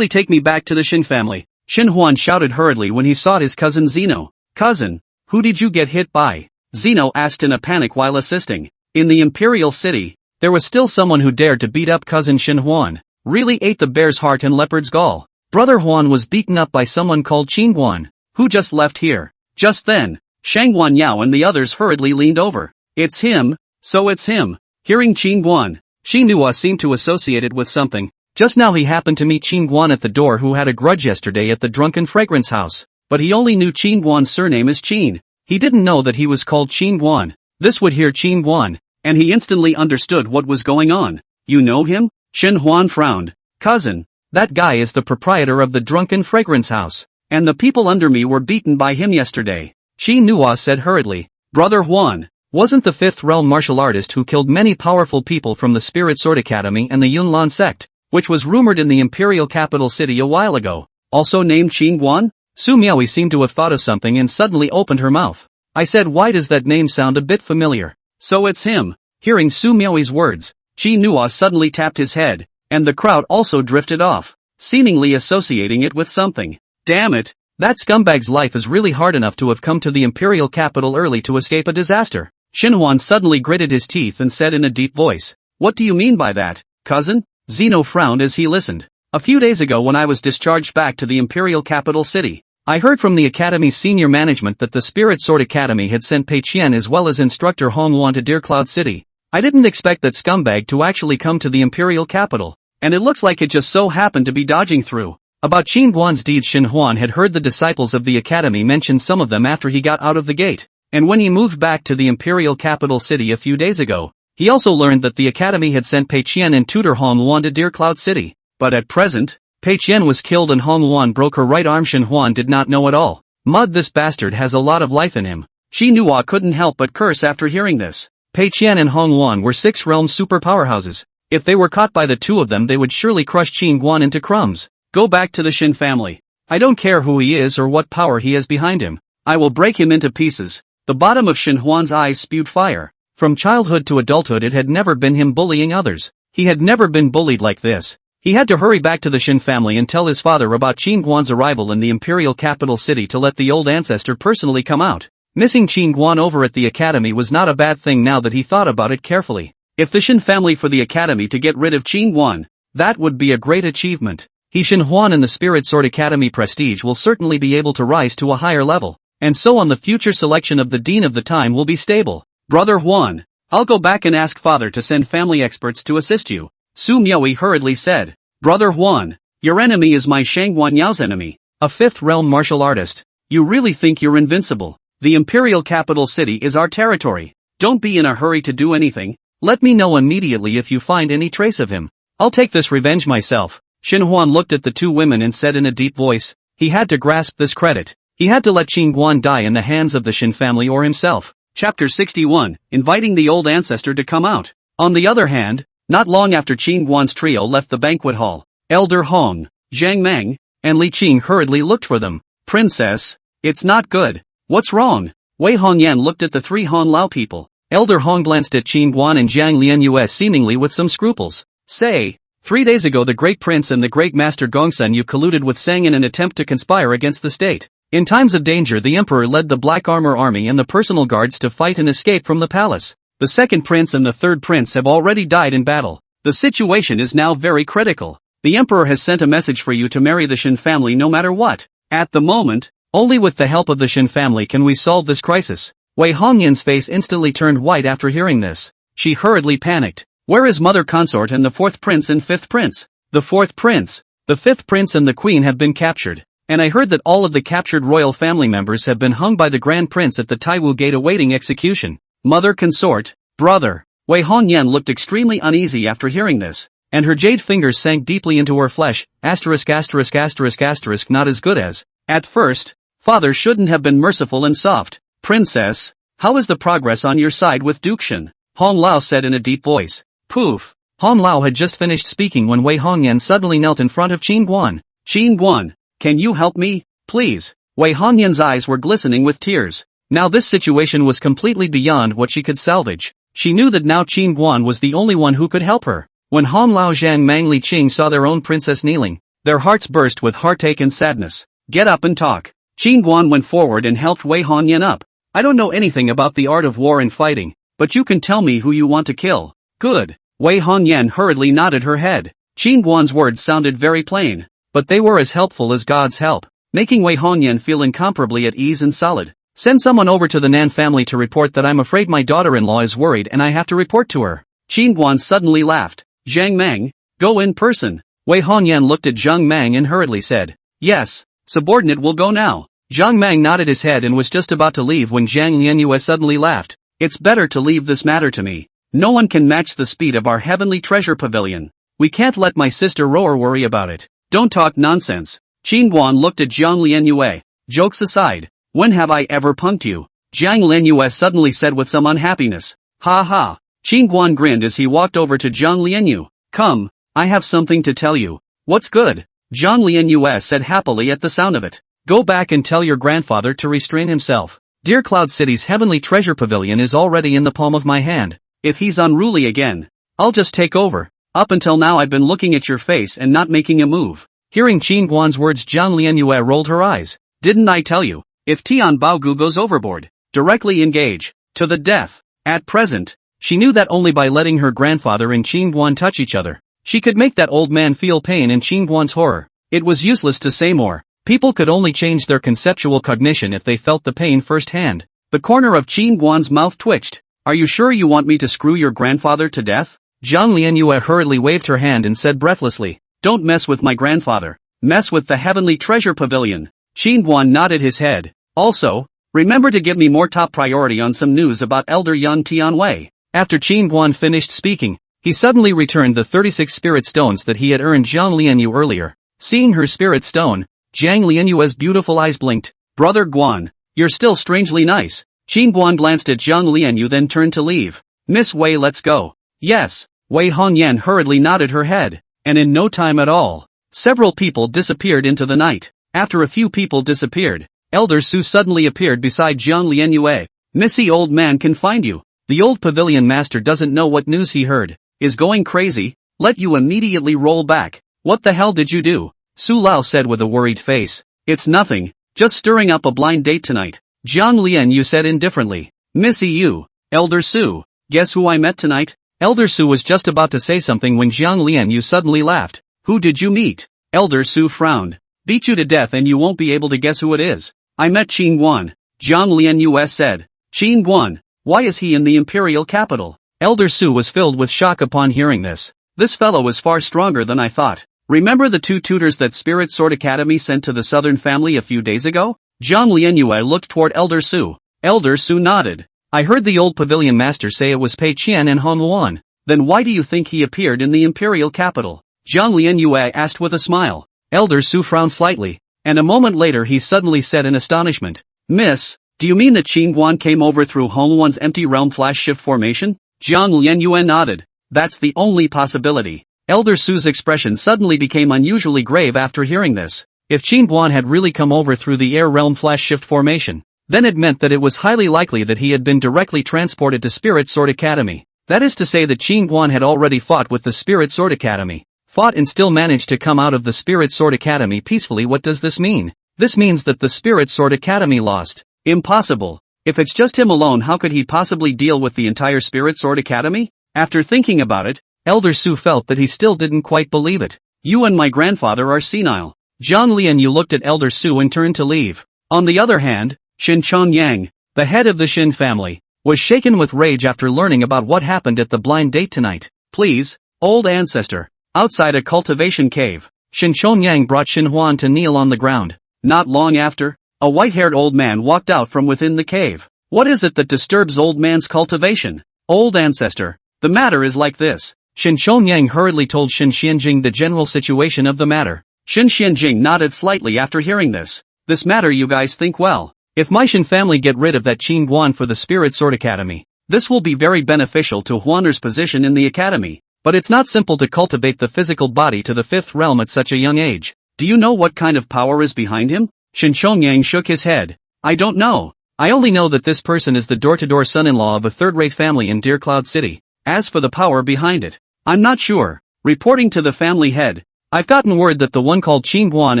take me back to the Shen family. Shen Huan shouted hurriedly when he saw his cousin Zeno. Cousin, who did you get hit by? Zeno asked in a panic while assisting. In the imperial city, there was still someone who dared to beat up cousin Shin Huan. Really ate the bear's heart and leopard's gall. Brother Huan was beaten up by someone called Qin Huan, who just left here. Just then, Shang Huan Yao and the others hurriedly leaned over. It's him, so it's him. Hearing Qin Huan, Qin Hua seemed to associate it with something. Just now he happened to meet Qin Huan at the door, who had a grudge yesterday at the drunken fragrance house. But he only knew Qin Huan's surname is Qin. He didn't know that he was called Qin Huan. This would hear Qin Huan, and he instantly understood what was going on. You know him? Shin Huan frowned. Cousin, that guy is the proprietor of the drunken fragrance house, and the people under me were beaten by him yesterday. Qin Hua said hurriedly. Brother Huan, wasn't the fifth realm martial artist who killed many powerful people from the Spirit Sword Academy and the Yunlan sect, which was rumored in the imperial capital city a while ago, also named Qin Huan? Su Miaoi seemed to have thought of something and suddenly opened her mouth. I said, why does that name sound a bit familiar? So it's him. Hearing Su Miaoi's words, Qin Hua suddenly tapped his head, and the crowd also drifted off, seemingly associating it with something. Damn it, that scumbag's life is really hard enough to have come to the imperial capital early to escape a disaster. Shin Huan suddenly gritted his teeth and said in a deep voice, what do you mean by that, cousin? Zeno frowned as he listened. A few days ago, when I was discharged back to the imperial capital city, I heard from the academy's senior management that the Spirit Sword Academy had sent Pei Qian as well as instructor Hong Wan to Deer Cloud City. I didn't expect that scumbag to actually come to the imperial capital, and it looks like it just so happened to be dodging through. About Qin Huan's deeds, Shin Huan had heard the disciples of the academy mention some of them after he got out of the gate, and when he moved back to the imperial capital city a few days ago, he also learned that the academy had sent Pei Qian and tutor Hong Wan to Deer Cloud City. But at present, Pei Qian was killed and Hong Wan broke her right arm. Shin Huan did not know at all. Mud, this bastard has a lot of life in him. Qin Hua couldn't help but curse after hearing this. Pei Qian and Hong Wan were 6 realm super powerhouses. If they were caught by the two of them, they would surely crush Qin Huan into crumbs. Go back to the Shin family. I don't care who he is or what power he has behind him. I will break him into pieces. The bottom of Shin Huan's eyes spewed fire. From childhood to adulthood, it had never been him bullying others. He had never been bullied like this. He had to hurry back to the Shin family and tell his father about Qin Huan's arrival in the imperial capital city to let the old ancestor personally come out. Missing Qin Huan over at the academy was not a bad thing now that he thought about it carefully. If the Shin family for the academy to get rid of Qin Huan, that would be a great achievement. Shin Huan and the Spirit Sword Academy prestige will certainly be able to rise to a higher level, and so on the future selection of the dean of the time will be stable. Brother Huan, I'll go back and ask father to send family experts to assist you, Su Miaoi hurriedly said. Brother Huan, your enemy is my Shang Huan Yao's enemy, a 5th realm martial artist. You really think you're invincible? The imperial capital city is our territory. Don't be in a hurry to do anything. Let me know immediately if you find any trace of him. I'll take this revenge myself. Shin Huan looked at the two women and said in a deep voice, he had to grasp this credit. He had to let Qin Huan die in the hands of the Shin family or himself. Chapter 61, inviting the old ancestor to come out. On the other hand, not long after Qin Huan's trio left the banquet hall, Elder Hong, Zhang Meng, and Li Qing hurriedly looked for them. Princess, it's not good. What's wrong? Wei Hongyan looked at the 3 Han Lao people. Elder Hong glanced at Qin Huan and Jiang Lian seemingly with some scruples. Say, 3 days ago the Great Prince and the Great Master Gongsun Yu colluded with Sang in an attempt to conspire against the state. In times of danger, the Emperor led the Black Armor Army and the personal guards to fight and escape from the palace. The second prince and the third prince have already died in battle. The situation is now very critical. The Emperor has sent a message for you to marry the Shin family no matter what. At the moment, only with the help of the Shin family can we solve this crisis. Wei Hongyan's face instantly turned white after hearing this. She hurriedly panicked. Where is Mother Consort and the 4th prince and 5th prince? The 4th prince, the 5th prince and the queen have been captured. And I heard that all of the captured royal family members have been hung by the Grand Prince at the Taiwu Gate awaiting execution. Mother Consort, brother. Wei Hongyan looked extremely uneasy after hearing this, and her jade fingers sank deeply into her flesh. Not as good as. At first, father shouldn't have been merciful and soft. Princess, how is the progress on your side with Dukshan? Hong Lao said in a deep voice. Poof. Hong Lao had just finished speaking when Wei Hongyan suddenly knelt in front of Qin Huan. Qin Huan, can you help me, please? Wei Hongyan's eyes were glistening with tears. Now this situation was completely beyond what she could salvage. She knew that now Qin Huan was the only one who could help her. When Hong Lao, Zhang Mang, Li Qing saw their own princess kneeling, their hearts burst with heartache and sadness. Get up and talk. Qin Huan went forward and helped Wei Hongyan up. I don't know anything about the art of war and fighting, but you can tell me who you want to kill. Good. Wei Hongyan hurriedly nodded her head. Qin Guan's words sounded very plain, but they were as helpful as God's help, making Wei Hongyan feel incomparably at ease and solid. Send someone over to the Nan family to report that I'm afraid my daughter-in-law is worried and I have to report to her. Qin Guan suddenly laughed. Zhang Mang, go in person. Wei Hongyan looked at Zhang Mang and hurriedly said, yes, subordinate will go now. Zhang Mang nodded his head and was just about to leave when Zhang Lianyue suddenly laughed. It's better to leave this matter to me. No one can match the speed of our heavenly treasure pavilion. We can't let my sister Roer worry about it. Don't talk nonsense. Qin Guan looked at Zhang Lianyue. Jokes aside, when have I ever punked you? Zhang Lianyue suddenly said with some unhappiness. Ha ha. Qin Guan grinned as he walked over to Zhang Lianyue. Come, I have something to tell you. What's good? Zhang Lianyue said happily at the sound of it. Go back and tell your grandfather to restrain himself. Dear Cloud City's heavenly treasure pavilion is already in the palm of my hand. If he's unruly again, I'll just take over. Up until now I've been looking at your face and not making a move. Hearing Qin Guan's words, Zhang Lianyue rolled her eyes. Didn't I tell you? If Tianbao goes overboard, directly engage. To the death. At present, she knew that only by letting her grandfather and Qin Guan touch each other, she could make that old man feel pain and Qin Guan's horror. It was useless to say more. People could only change their conceptual cognition if they felt the pain firsthand. The corner of Qin Guan's mouth twitched. Are you sure you want me to screw your grandfather to death? Zhang Lianyue hurriedly waved her hand and said breathlessly, don't mess with my grandfather. Mess with the heavenly treasure pavilion. Qin Guan nodded his head. Also, remember to give me more top priority on some news about Elder Yan Tianwei. After Qin Guan finished speaking, he suddenly returned the 36 spirit stones that he had earned Zhang Lianyue earlier. Seeing her spirit stone, Zhang Lianyue's beautiful eyes blinked. Brother Guan, you're still strangely nice. Qin Guan glanced at Zhang Lianyue then turned to leave. Miss Wei, let's go. Yes. Wei Hongyan hurriedly nodded her head, and in no time at all, several people disappeared into the night. After a few people disappeared, Elder Su suddenly appeared beside Zhang Lianyue. Missy, old man can find you. The old pavilion master doesn't know what news he heard. Is going crazy. Let you immediately roll back. What the hell did you do? Su Lao said with a worried face. It's nothing, just stirring up a blind date tonight. Zhang Lianyue said indifferently. Missy you, Elder Su, guess who I met tonight? Elder Su was just about to say something when Zhang Lianyue suddenly laughed. Who did you meet? Elder Su frowned. Beat you to death and you won't be able to guess who it is. I met Qin Guan. Zhang Lianyue said. Qin Guan, why is he in the imperial capital? Elder Su was filled with shock upon hearing this. This fellow is far stronger than I thought. Remember the 2 tutors that Spirit Sword Academy sent to the southern family a few days ago? Zhang Lianyue looked toward Elder Su. Elder Su nodded. I heard the old pavilion master say it was Pei Qian and Han Luan. Then why do you think he appeared in the imperial capital? Zhang Lianyue asked with a smile. Elder Su frowned slightly, and a moment later he suddenly said in astonishment. Miss, do you mean that Qin Guan came over through Han Luan's empty realm flash shift formation? Zhang Lianyue nodded. That's the only possibility. Elder Su's expression suddenly became unusually grave after hearing this. If Qin Guan had really come over through the air realm flash shift formation, then it meant that it was highly likely that he had been directly transported to Spirit Sword Academy. That is to say that Qin Guan had already fought with the Spirit Sword Academy. Fought and still managed to come out of the Spirit Sword Academy peacefully. What does this mean? This means that the Spirit Sword Academy lost. Impossible. If it's just him alone, how could he possibly deal with the entire Spirit Sword Academy? After thinking about it, Elder Su felt that he still didn't quite believe it. You and my grandfather are senile. Zhang Lianyue looked at Elder Su and turned to leave. On the other hand, Shin Chongyang, the head of the Shin family, was shaken with rage after learning about what happened at the blind date tonight. Please, old ancestor. Outside a cultivation cave, Shin Chongyang brought Shin Huan to kneel on the ground. Not long after, a white-haired old man walked out from within the cave. What is it that disturbs old man's cultivation? Old ancestor, the matter is like this. Shin Chongyang hurriedly told Shin Xianjing the general situation of the matter. Shin Xianjing nodded slightly after hearing this. This matter, you guys think well. If my Shin family get rid of that Qin Guan for the Spirit Sword Academy, this will be very beneficial to Huaner's position in the academy. But it's not simple to cultivate the physical body to the 5th realm at such a young age. Do you know what kind of power is behind him? Shin Chongyang shook his head. I don't know. I only know that this person is the door-to-door son-in-law of a third-rate family in Dear Cloud City. As for the power behind it, I'm not sure. Reporting to the family head, I've gotten word that the one called Qin Guan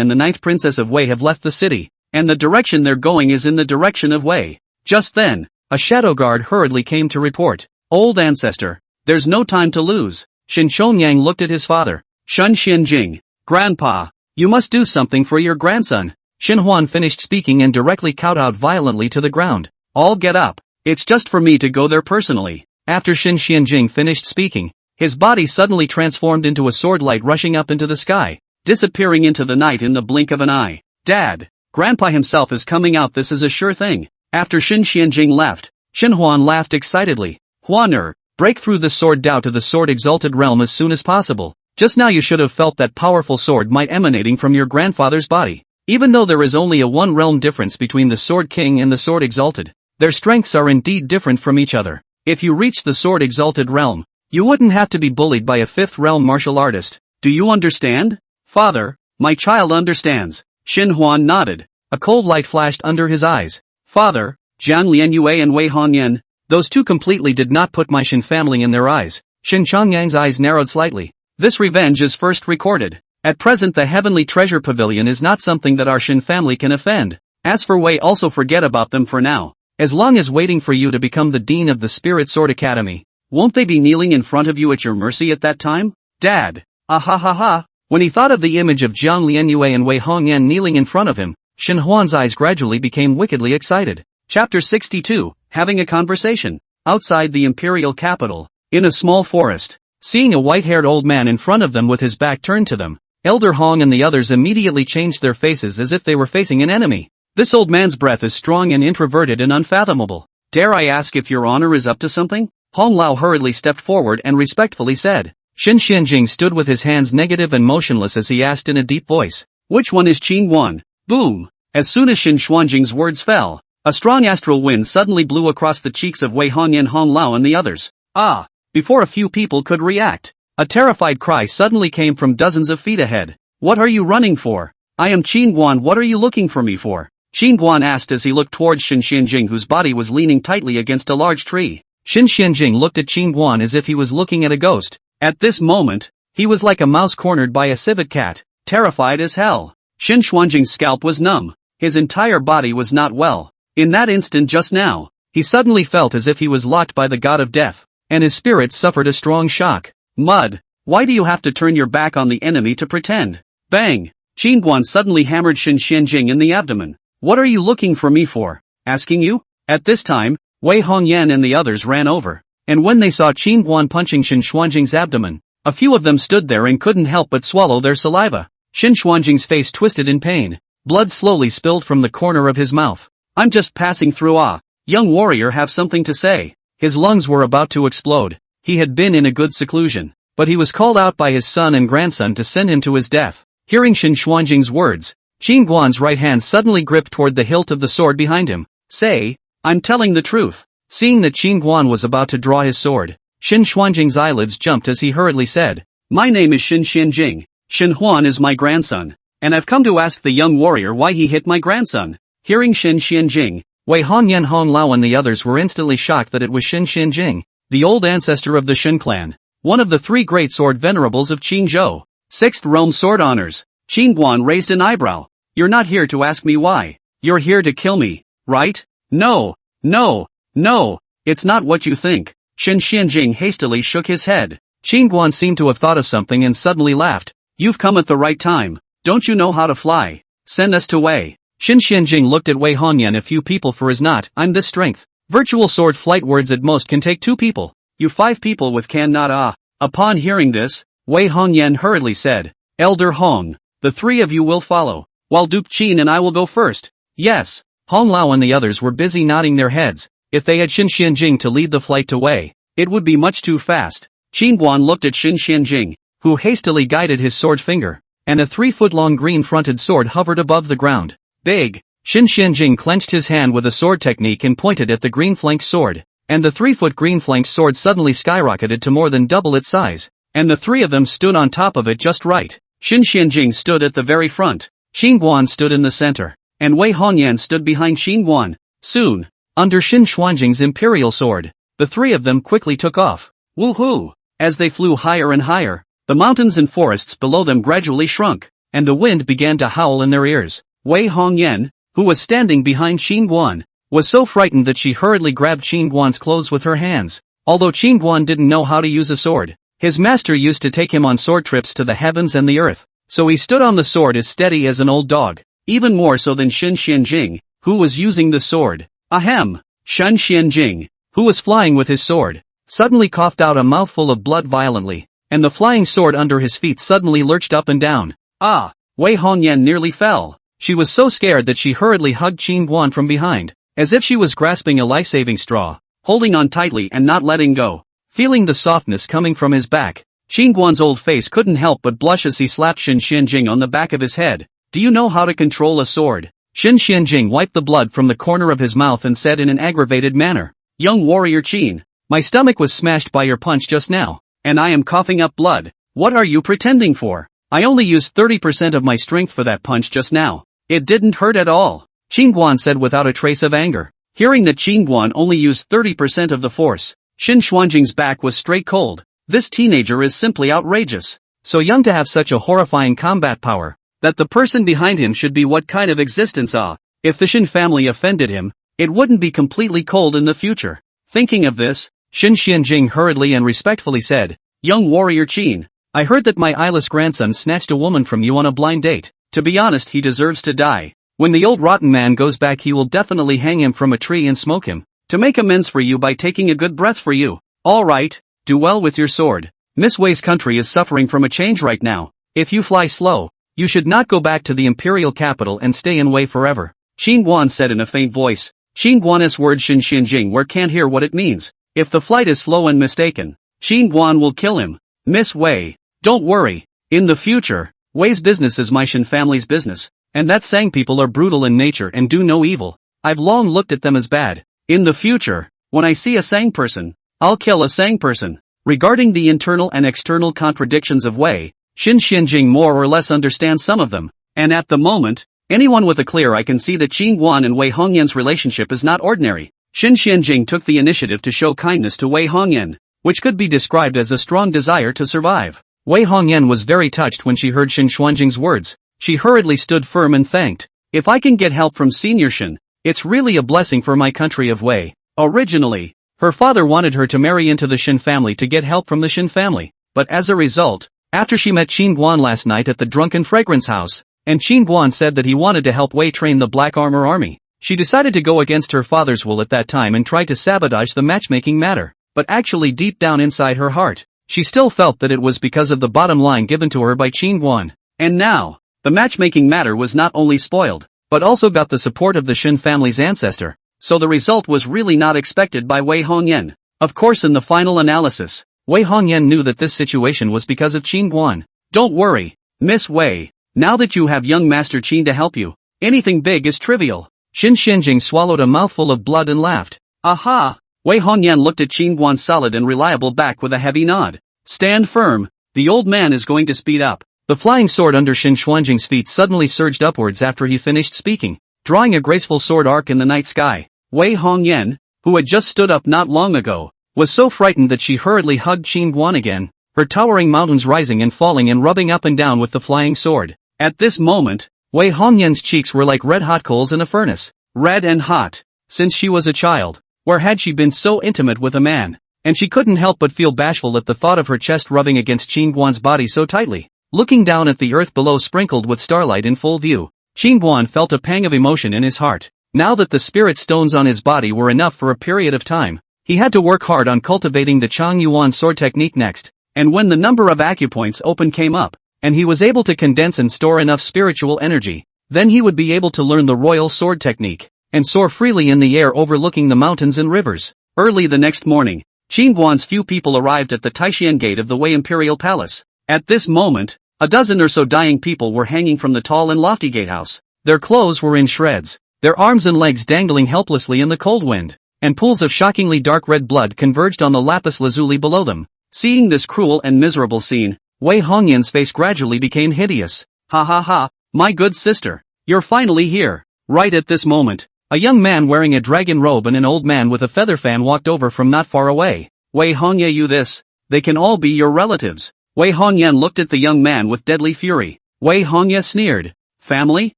and the 9th Princess of Wei have left the city, and the direction they're going is in the direction of Wei. Just then, a shadow guard hurriedly came to report. Old ancestor, There's no time to lose. Shin Shonyang looked at his father. Shun Xianjing. Grandpa, you must do something for your grandson. Shin Huan finished speaking and directly kowtowed violently to the ground. All get up. It's just for me to go there personally. After Shin Xianjing finished speaking, his body suddenly transformed into a sword light rushing up into the sky, disappearing into the night in the blink of an eye. Dad, Grandpa himself is coming out, this is a sure thing. After Shin Xianjing left, Shin Huan laughed excitedly. Huaner, break through the sword Dao to the sword exalted realm as soon as possible. Just now you should have felt that powerful sword might emanating from your grandfather's body. Even though there is only a one realm difference between the Sword King and the Sword Exalted, their strengths are indeed different from each other. If you reach the Sword Exalted realm, you wouldn't have to be bullied by a fifth realm martial artist. Do you understand? Father, my child understands. Shin Huan nodded. A cold light flashed under his eyes. Father, Jian Lianyue and Wei Hongyan, those two completely did not put my Shin family in their eyes. Shin Chongyang's eyes narrowed slightly. This revenge is first recorded. At present the Heavenly Treasure Pavilion is not something that our Shin family can offend. As for Wei, also forget about them for now. As long as waiting for you to become the Dean of the Spirit Sword Academy, won't they be kneeling in front of you at your mercy at that time? Dad. Ah ha ha ha. When he thought of the image of Jiang Lianyue and Wei Hongyan kneeling in front of him, Shin Huan's eyes gradually became wickedly excited. Chapter 62, Having a Conversation. Outside the imperial capital, in a small forest, seeing a white-haired old man in front of them with his back turned to them, Elder Hong and the others immediately changed their faces as if they were facing an enemy. This old man's breath is strong and introverted and unfathomable. Dare I ask if your honor is up to something? Hong Lao hurriedly stepped forward and respectfully said. Shin Xianjing stood with his hands negative and motionless as he asked in a deep voice. Which one is Qing Wan? Boom! As soon as Shin Xuanjing's words fell, a strong astral wind suddenly blew across the cheeks of Wei Hongyan, Hong Lao and the others. Ah! Before a few people could react, a terrified cry suddenly came from dozens of feet ahead. What are you running for? I am Qin Guan, what are you looking for me for? Qin Guan asked as he looked towards Shin Xianjing, whose body was leaning tightly against a large tree. Shin Xianjing looked at Qin Guan as if he was looking at a ghost. At this moment, he was like a mouse cornered by a civet cat, terrified as hell. Shin Xuanjing's scalp was numb. His entire body was not well. In that instant just now, he suddenly felt as if he was locked by the god of death, and his spirit suffered a strong shock. Mud, why do you have to turn your back on the enemy to pretend? Bang! Qin Guan suddenly hammered Shin Xianjing in the abdomen. What are you looking for me for? Asking you? At this time, Wei Hongyan and the others ran over, and when they saw Qin Guan punching Shin Xuanjing's abdomen, a few of them stood there and couldn't help but swallow their saliva. Shin Xuanjing's face twisted in pain. Blood slowly spilled from the corner of his mouth. I'm just passing through. Young warrior, have something to say. His lungs were about to explode. He had been in a good seclusion, but he was called out by his son and grandson to send him to his death. Hearing Shin Xuanjing's words, Qin Guan's right hand suddenly gripped toward the hilt of the sword behind him. Say, I'm telling the truth. Seeing that Qin Guan was about to draw his sword, Shin Xuanjing's eyelids jumped as he hurriedly said, My name is Shin Xianjing. Shin Huan is my grandson, and I've come to ask the young warrior why he hit my grandson. Hearing Shin Xianjing, Wei Hongyan, Hong Lao and the others were instantly shocked that it was Shin Xianjing, the old ancestor of the Shin clan, one of the three great sword venerables of Qingzhou. Sixth realm sword honors. Qin Guan raised an eyebrow. You're not here to ask me why. You're here to kill me, right? No, no, no, it's not what you think. Shin Xianjing hastily shook his head. Qin Guan seemed to have thought of something and suddenly laughed. You've come at the right time. Don't you know how to fly? Send us to Wei. Shin Xianjing looked at Wei Hongyan. A few people for his not. I'm this strength. Virtual sword flight words at most can take 2 people. You 5 people with can not. Upon hearing this, Wei Hongyan hurriedly said, Elder Hong, the 3 of you will follow, while Duke Qin and I will go first. Yes. Hong Lao and the others were busy nodding their heads. If they had Shin Xianjing to lead the flight to Wei, it would be much too fast. Qin Guan looked at Shin Xianjing, who hastily guided his sword finger, and a 3-foot-long green-fronted sword hovered above the ground. Big. Shin Xianjing clenched his hand with a sword technique and pointed at the green-flanked sword, and the 3-foot green-flanked sword suddenly skyrocketed to more than double its size, and the 3 of them stood on top of it just right. Shin Xianjing stood at the very front, Qin Guan stood in the center, and Wei Hongyan stood behind Qin Guan. Soon, under Shin Xuanjing's imperial sword, the 3 of them quickly took off. Woohoo! As they flew higher and higher, the mountains and forests below them gradually shrunk, and the wind began to howl in their ears. Wei Hongyan, who was standing behind Qin Guan, was so frightened that she hurriedly grabbed Qin Guan's clothes with her hands. Although Qin Guan didn't know how to use a sword, his master used to take him on sword trips to the heavens and the earth, so he stood on the sword as steady as an old dog, even more so than Shen Xianjing, who was using the sword. Ahem! Shen Xianjing, who was flying with his sword, suddenly coughed out a mouthful of blood violently, and the flying sword under his feet suddenly lurched up and down. Ah! Wei Hongyan nearly fell. She was so scared that she hurriedly hugged Qin Guan from behind, as if she was grasping a life-saving straw, holding on tightly and not letting go. Feeling the softness coming from his back, Qin Guan's old face couldn't help but blush as he slapped Shen Xianjing on the back of his head. Do you know how to control a sword? Shen Xianjing wiped the blood from the corner of his mouth and said in an aggravated manner, Young warrior Qin, my stomach was smashed by your punch just now, and I am coughing up blood. What are you pretending for? I only used 30% of my strength for that punch just now. It didn't hurt at all, Qin Guan said without a trace of anger. Hearing that Qin Guan only used 30% of the force, Shen Xuanjing's back was straight cold. This teenager is simply outrageous. So young to have such a horrifying combat power, that the person behind him should be what kind of existence ah? If the Shen family offended him, it wouldn't be completely cold in the future. Thinking of this, Shen Xianjing hurriedly and respectfully said, Young warrior Qin, I heard that my eyeless grandson snatched a woman from you on a blind date. To be honest, he deserves to die. When the old rotten man goes back, he will definitely hang him from a tree and smoke him, to make amends for you by taking a good breath for you. Alright, do well with your sword. Miss Wei's country is suffering from a change right now. If you fly slow, you should not go back to the imperial capital and stay in Wei forever, Qin Guan said in a faint voice. Qin Guan's word Shen Xianjing where can't hear what it means. If the flight is slow and mistaken, Qin Guan will kill him. Miss Wei, don't worry. In the future, Wei's business is my Shen family's business, and that Sang people are brutal in nature and do no evil. I've long looked at them as bad. In the future, when I see a Sang person, I'll kill a Sang person. Regarding the internal and external contradictions of Wei, Shen Xianjing more or less understands some of them, and at the moment, anyone with a clear eye can see that Qin Guan and Wei Hongyan's relationship is not ordinary. Shen Xianjing took the initiative to show kindness to Wei Hongyan, which could be described as a strong desire to survive. Wei Hongyan was very touched when she heard Shen Xuanjing's words. She hurriedly stood firm and thanked. If I can get help from Senior Shen, it's really a blessing for my country of Wei. Originally, her father wanted her to marry into the Shen family to get help from the Shen family, but as a result, after she met Qin Guan last night at the Drunken Fragrance House, and Qin Guan said that he wanted to help Wei train the Black Armor Army, she decided to go against her father's will at that time and try to sabotage the matchmaking matter, but actually deep down inside her heart, she still felt that it was because of the bottom line given to her by Qin Guan. And now, the matchmaking matter was not only spoiled, but also got the support of the Shen family's ancestor, so the result was really not expected by Wei Hongyan. Of course, in the final analysis, Wei Hongyan knew that this situation was because of Qin Guan. Don't worry, Miss Wei, now that you have young Master Qin to help you, anything big is trivial. Shen Xianjing swallowed a mouthful of blood and laughed. Aha! Wei Hongyan looked at Qin Guan's solid and reliable back with a heavy nod. Stand firm, the old man is going to speed up. The flying sword under Shen Xuanjing's feet suddenly surged upwards after he finished speaking, drawing a graceful sword arc in the night sky. Wei Hongyan, who had just stood up not long ago, was so frightened that she hurriedly hugged Qin Guan again, her towering mountains rising and falling and rubbing up and down with the flying sword. At this moment, Wei Hongyan's cheeks were like red-hot coals in a furnace, red and hot. Since she was a child, where had she been so intimate with a man? And she couldn't help but feel bashful at the thought of her chest rubbing against Qin Guan's body so tightly. Looking down at the earth below sprinkled with starlight in full view, Qin Guan felt a pang of emotion in his heart. Now that the spirit stones on his body were enough for a period of time, he had to work hard on cultivating the Chang Yuan sword technique next. And when the number of acupoints open came up, and he was able to condense and store enough spiritual energy, then he would be able to learn the royal sword technique, and soar freely in the air overlooking the mountains and rivers. Early the next morning, Qin Guan's few people arrived at the Taishan gate of the Wei Imperial Palace. At this moment, a dozen or so dying people were hanging from the tall and lofty gatehouse. Their clothes were in shreds, their arms and legs dangling helplessly in the cold wind, and pools of shockingly dark red blood converged on the lapis lazuli below them. Seeing this cruel and miserable scene, Wei Hongyan's face gradually became hideous. Ha ha ha, my good sister, you're finally here. Right at this moment, a young man wearing a dragon robe and an old man with a feather fan walked over from not far away. Wei Hongyan, you this? They can all be your relatives. Wei Hongyan looked at the young man with deadly fury. Wei Hongyan sneered. Family?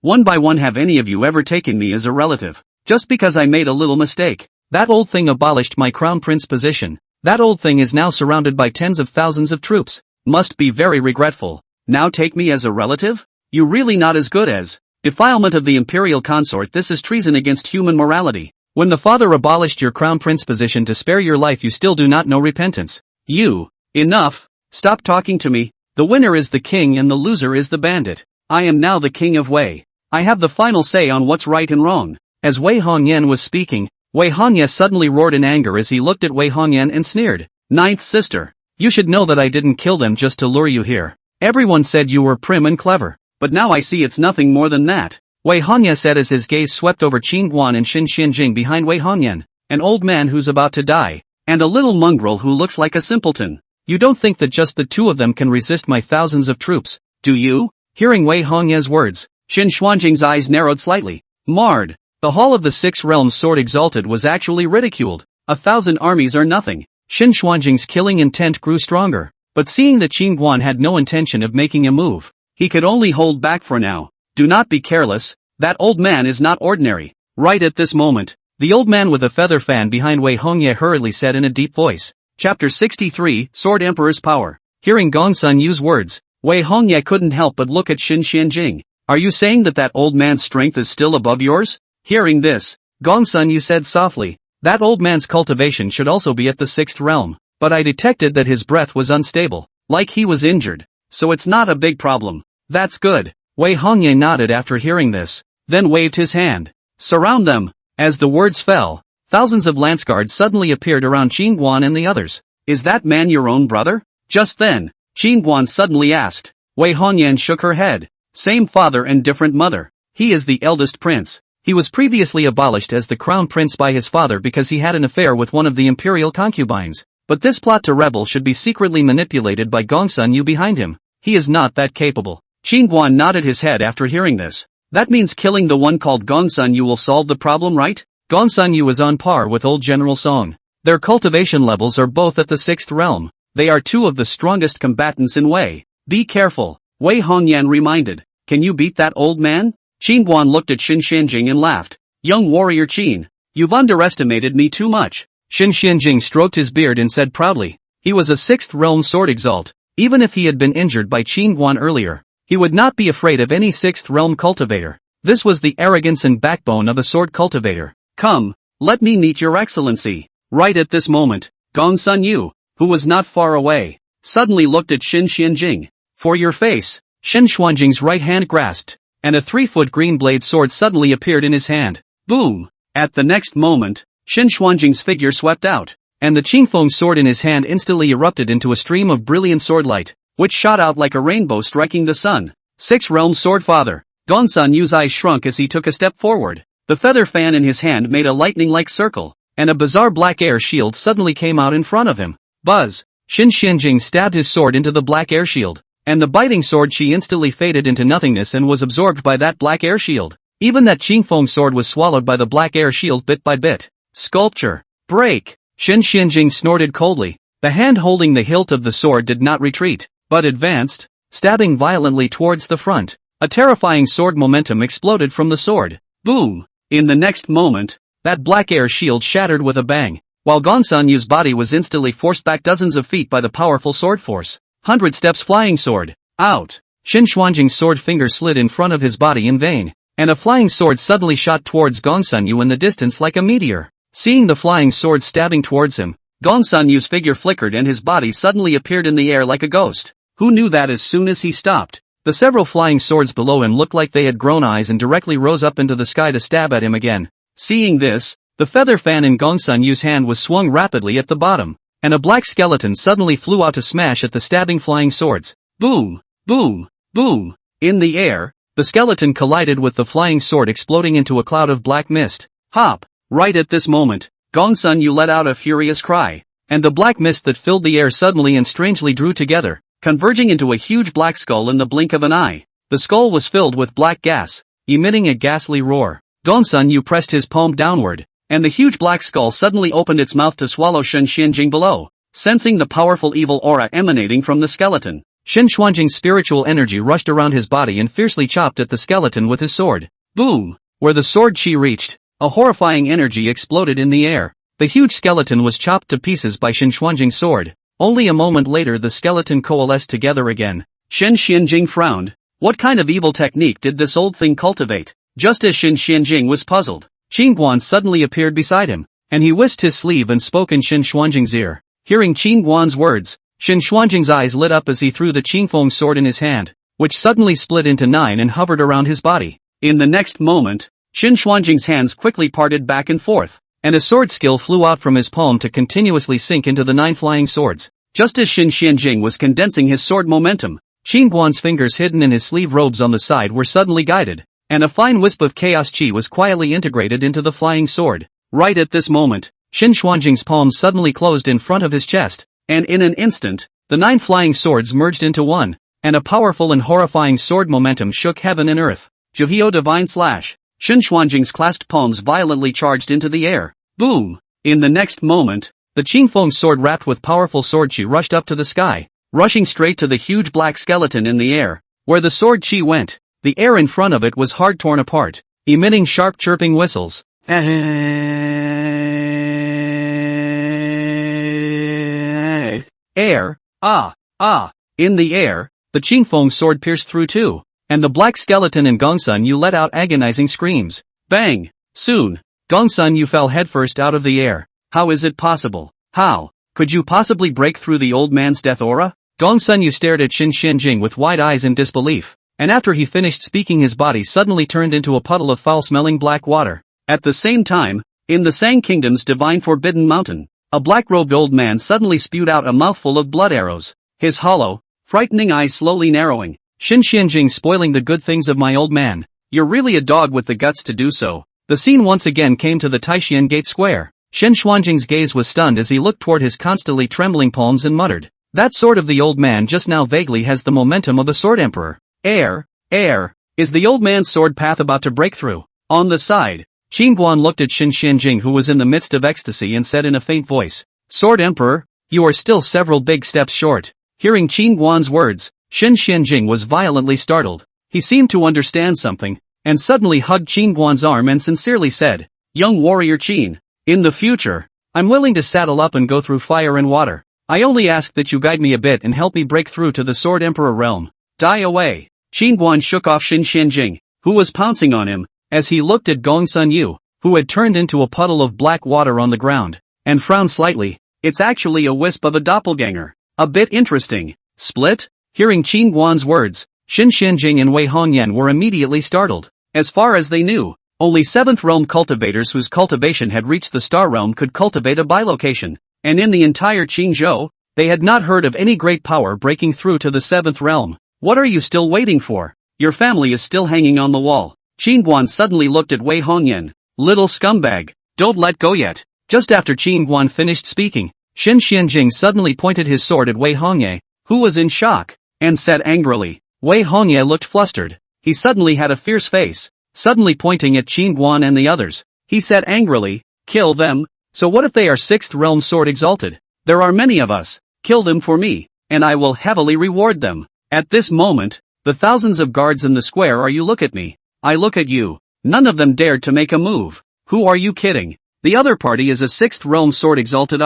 One by one, have any of you ever taken me as a relative? Just because I made a little mistake. That old thing abolished my crown prince position. That old thing is now surrounded by tens of thousands of troops. Must be very regretful. Now take me as a relative? You really not as good as defilement of the imperial consort. This is treason against human morality. When the father abolished your crown prince position to spare your life, you still do not know repentance. Enough. Stop talking to me. The winner is the king and the loser is the bandit. I am now the king of Wei. I have the final say on what's right and wrong. As Wei Hongyan was speaking, Wei Hongye suddenly roared in anger as he looked at Wei Hongyan and sneered. Ninth sister. You should know that I didn't kill them just to lure you here. Everyone said you were prim and clever, but now I see it's nothing more than that. Wei Hongye said as his gaze swept over Qin Guan and Xin Xianjing behind Wei Hongyan, an old man who's about to die, and a little mongrel who looks like a simpleton. You don't think that just the two of them can resist my thousands of troops, do you? Hearing Wei Hongye's words, Xin Xuanjing's eyes narrowed slightly. Marred. The Hall of the Six Realms Sword Exalted was actually ridiculed. 1,000 armies are nothing. Xin Xuanjing's killing intent grew stronger, but seeing that Qin Guan had no intention of making a move, he could only hold back for now. Do not be careless, that old man is not ordinary. Right at this moment, the old man with a feather fan behind Wei Hongye hurriedly said in a deep voice. Chapter 63, Sword Emperor's Power. Hearing Gongsun Yu's words, Wei Hongye couldn't help but look at Xin Xianjing. Are you saying that that old man's strength is still above yours? Hearing this, Gongsun Yu said softly, that old man's cultivation should also be at the sixth realm, but I detected that his breath was unstable, like he was injured, so it's not a big problem. That's good. Wei Hongye nodded after hearing this, then waved his hand. Surround them. As the words fell, thousands of lanceguards suddenly appeared around Qin Guan and the others. Is that man your own brother? Just then, Qin Guan suddenly asked. Wei Hongyan shook her head. Same father and different mother. He is the eldest prince. He was previously abolished as the crown prince by his father because he had an affair with one of the imperial concubines. But this plot to rebel should be secretly manipulated by Gongsun Yu behind him. He is not that capable. Qin Guan nodded his head after hearing this. That means killing the one called Gongsun Yu will solve the problem, right? Gongsun Yu is on par with old General Song. Their cultivation levels are both at the sixth realm. They are two of the strongest combatants in Wei. Be careful, Wei Hongyan reminded. Can you beat that old man? Qin Guan looked at Xin Xianjing and laughed. Young warrior Qin, you've underestimated me too much. Xin Xianjing stroked his beard and said proudly. He was a sixth realm sword exalt. Even if he had been injured by Qin Guan earlier, he would not be afraid of any sixth realm cultivator. This was the arrogance and backbone of a sword cultivator. Come, let me meet your excellency. Right at this moment, Gongsun Yu, who was not far away, suddenly looked at Xin Xianjing. For your face. Xin Xuanjing's right hand grasped, and a 3-foot green blade sword suddenly appeared in his hand. Boom! At the next moment, Xin Xuanjing's figure swept out, and the Qingfeng sword in his hand instantly erupted into a stream of brilliant swordlight, which shot out like a rainbow striking the sun. Six Realm Sword Father. Gongsun Yu's eyes shrunk as he took a step forward. The feather fan in his hand made a lightning-like circle, and a bizarre black air shield suddenly came out in front of him. Buzz! Xin Xianjing stabbed his sword into the black air shield, and the biting sword chi instantly faded into nothingness and was absorbed by that black air shield. Even that Qingfeng sword was swallowed by the black air shield bit by bit. Sculpture. Break! Xin Xianjing snorted coldly. The hand holding the hilt of the sword did not retreat, but advanced, stabbing violently towards the front. A terrifying sword momentum exploded from the sword. Boom! In the next moment, that black air shield shattered with a bang, while Gongsun Yu's body was instantly forced back dozens of feet by the powerful sword force. 100 steps flying sword. Out! Xin Xuanjing's sword finger slid in front of his body in vain, and a flying sword suddenly shot towards Gongsun Yu in the distance like a meteor. Seeing the flying sword stabbing towards him, Gongsun Yu's figure flickered and his body suddenly appeared in the air like a ghost. Who knew that as soon as he stopped, the several flying swords below him looked like they had grown eyes and directly rose up into the sky to stab at him again. Seeing this, the feather fan in Gongsun Yu's hand was swung rapidly at the bottom, and a black skeleton suddenly flew out to smash at the stabbing flying swords. Boom! Boom! Boom! In the air, the skeleton collided with the flying sword exploding into a cloud of black mist. Hop! Right at this moment, Gongsun Yu let out a furious cry, and the black mist that filled the air suddenly and strangely drew together, converging into a huge black skull in the blink of an eye. The skull was filled with black gas, emitting a ghastly roar. Gongsun Yu pressed his palm downward, and the huge black skull suddenly opened its mouth to swallow Xin Xianjing below. Sensing the powerful evil aura emanating from the skeleton, Xin Xuanjing's spiritual energy rushed around his body and fiercely chopped at the skeleton with his sword. Boom! Where the sword chi reached, a horrifying energy exploded in the air. The huge skeleton was chopped to pieces by Shen Xuanjing's sword. Only a moment later the skeleton coalesced together again. Shen Xianjing frowned. What kind of evil technique did this old thing cultivate? Just as Shen Xianjing was puzzled, Qin Guan suddenly appeared beside him, and he whisked his sleeve and spoke in Shen Xuanjing's ear. Hearing Qin Guan's words, Shen Xuanjing's eyes lit up as he threw the Qingfeng sword in his hand, which suddenly split into 9 and hovered around his body. In the next moment, Shen Xuanjing's hands quickly parted back and forth, and a sword skill flew out from his palm to continuously sink into the 9 flying swords. Just as Shen Xianjing was condensing his sword momentum, Qin Guan's fingers hidden in his sleeve robes on the side were suddenly guided, and a fine wisp of chaos chi was quietly integrated into the flying sword. Right at this moment, Shen Xuanjing's palm suddenly closed in front of his chest, and in an instant, the 9 flying swords merged into one, and a powerful and horrifying sword momentum shook heaven and earth. Jihyo Divine Slash. Shen Xuanjing's clasped palms violently charged into the air. Boom! In the next moment, the Qingfeng sword wrapped with powerful sword chi rushed up to the sky, rushing straight to the huge black skeleton in the air. Where the sword chi went, the air in front of it was hard torn apart, emitting sharp chirping whistles. Air, in the air, the Qingfeng sword pierced through too, and the black skeleton and Gongsun Yu let out agonizing screams. Bang! Soon, Gongsun Yu fell headfirst out of the air. How is it possible? How could you possibly break through the old man's death aura? Gongsun Yu stared at Shen Xianjing with wide eyes in disbelief, and after he finished speaking his body suddenly turned into a puddle of foul-smelling black water. At the same time, in the Sang Kingdom's divine Forbidden Mountain, a black-robed old man suddenly spewed out a mouthful of blood arrows, his hollow, frightening eyes slowly narrowing. Shen Xianjing, spoiling the good things of my old man. You're really a dog with the guts to do so. The scene once again came to the Taixian Gate Square. Shen Xuanjing's gaze was stunned as he looked toward his constantly trembling palms and muttered, that sword of the old man just now vaguely has the momentum of a sword emperor. Air, is the old man's sword path about to break through? On the side, Qin Guan looked at Shen Xianjing, who was in the midst of ecstasy, and said in a faint voice, Sword Emperor, you are still several big steps short. Hearing Qin Guan's words, Shen Xianjing was violently startled. He seemed to understand something, and suddenly hugged Qin Guan's arm and sincerely said, Young warrior Qin, in the future, I'm willing to saddle up and go through fire and water. I only ask that you guide me a bit and help me break through to the Sword Emperor realm. Die away. Qin Guan shook off Shen Xianjing, who was pouncing on him, as he looked at Gongsun Yu, who had turned into a puddle of black water on the ground, and frowned slightly. It's actually a wisp of a doppelganger. A bit interesting. Split? Hearing Qin Guan's words, Shen Xianjing and Wei Hongyan were immediately startled. As far as they knew, only 7th realm cultivators whose cultivation had reached the star realm could cultivate a bilocation, and in the entire Qingzhou, they had not heard of any great power breaking through to the 7th realm. What are you still waiting for? Your family is still hanging on the wall. Qin Guan suddenly looked at Wei Hongyan. Little scumbag, don't let go yet. Just after Qin Guan finished speaking, Shen Xianjing suddenly pointed his sword at Wei Hongye, who was in shock, and said angrily. Wei Hongye looked flustered. He suddenly had a fierce face, suddenly pointing at Qin Guan and the others. He said angrily, kill them? So what if they are 6th realm sword exalted? There are many of us. Kill them for me, and I will heavily reward them. At this moment, the thousands of guards in the square are you look at me. I look at you. None of them dared to make a move. Who are you kidding? The other party is a 6th realm sword exalted.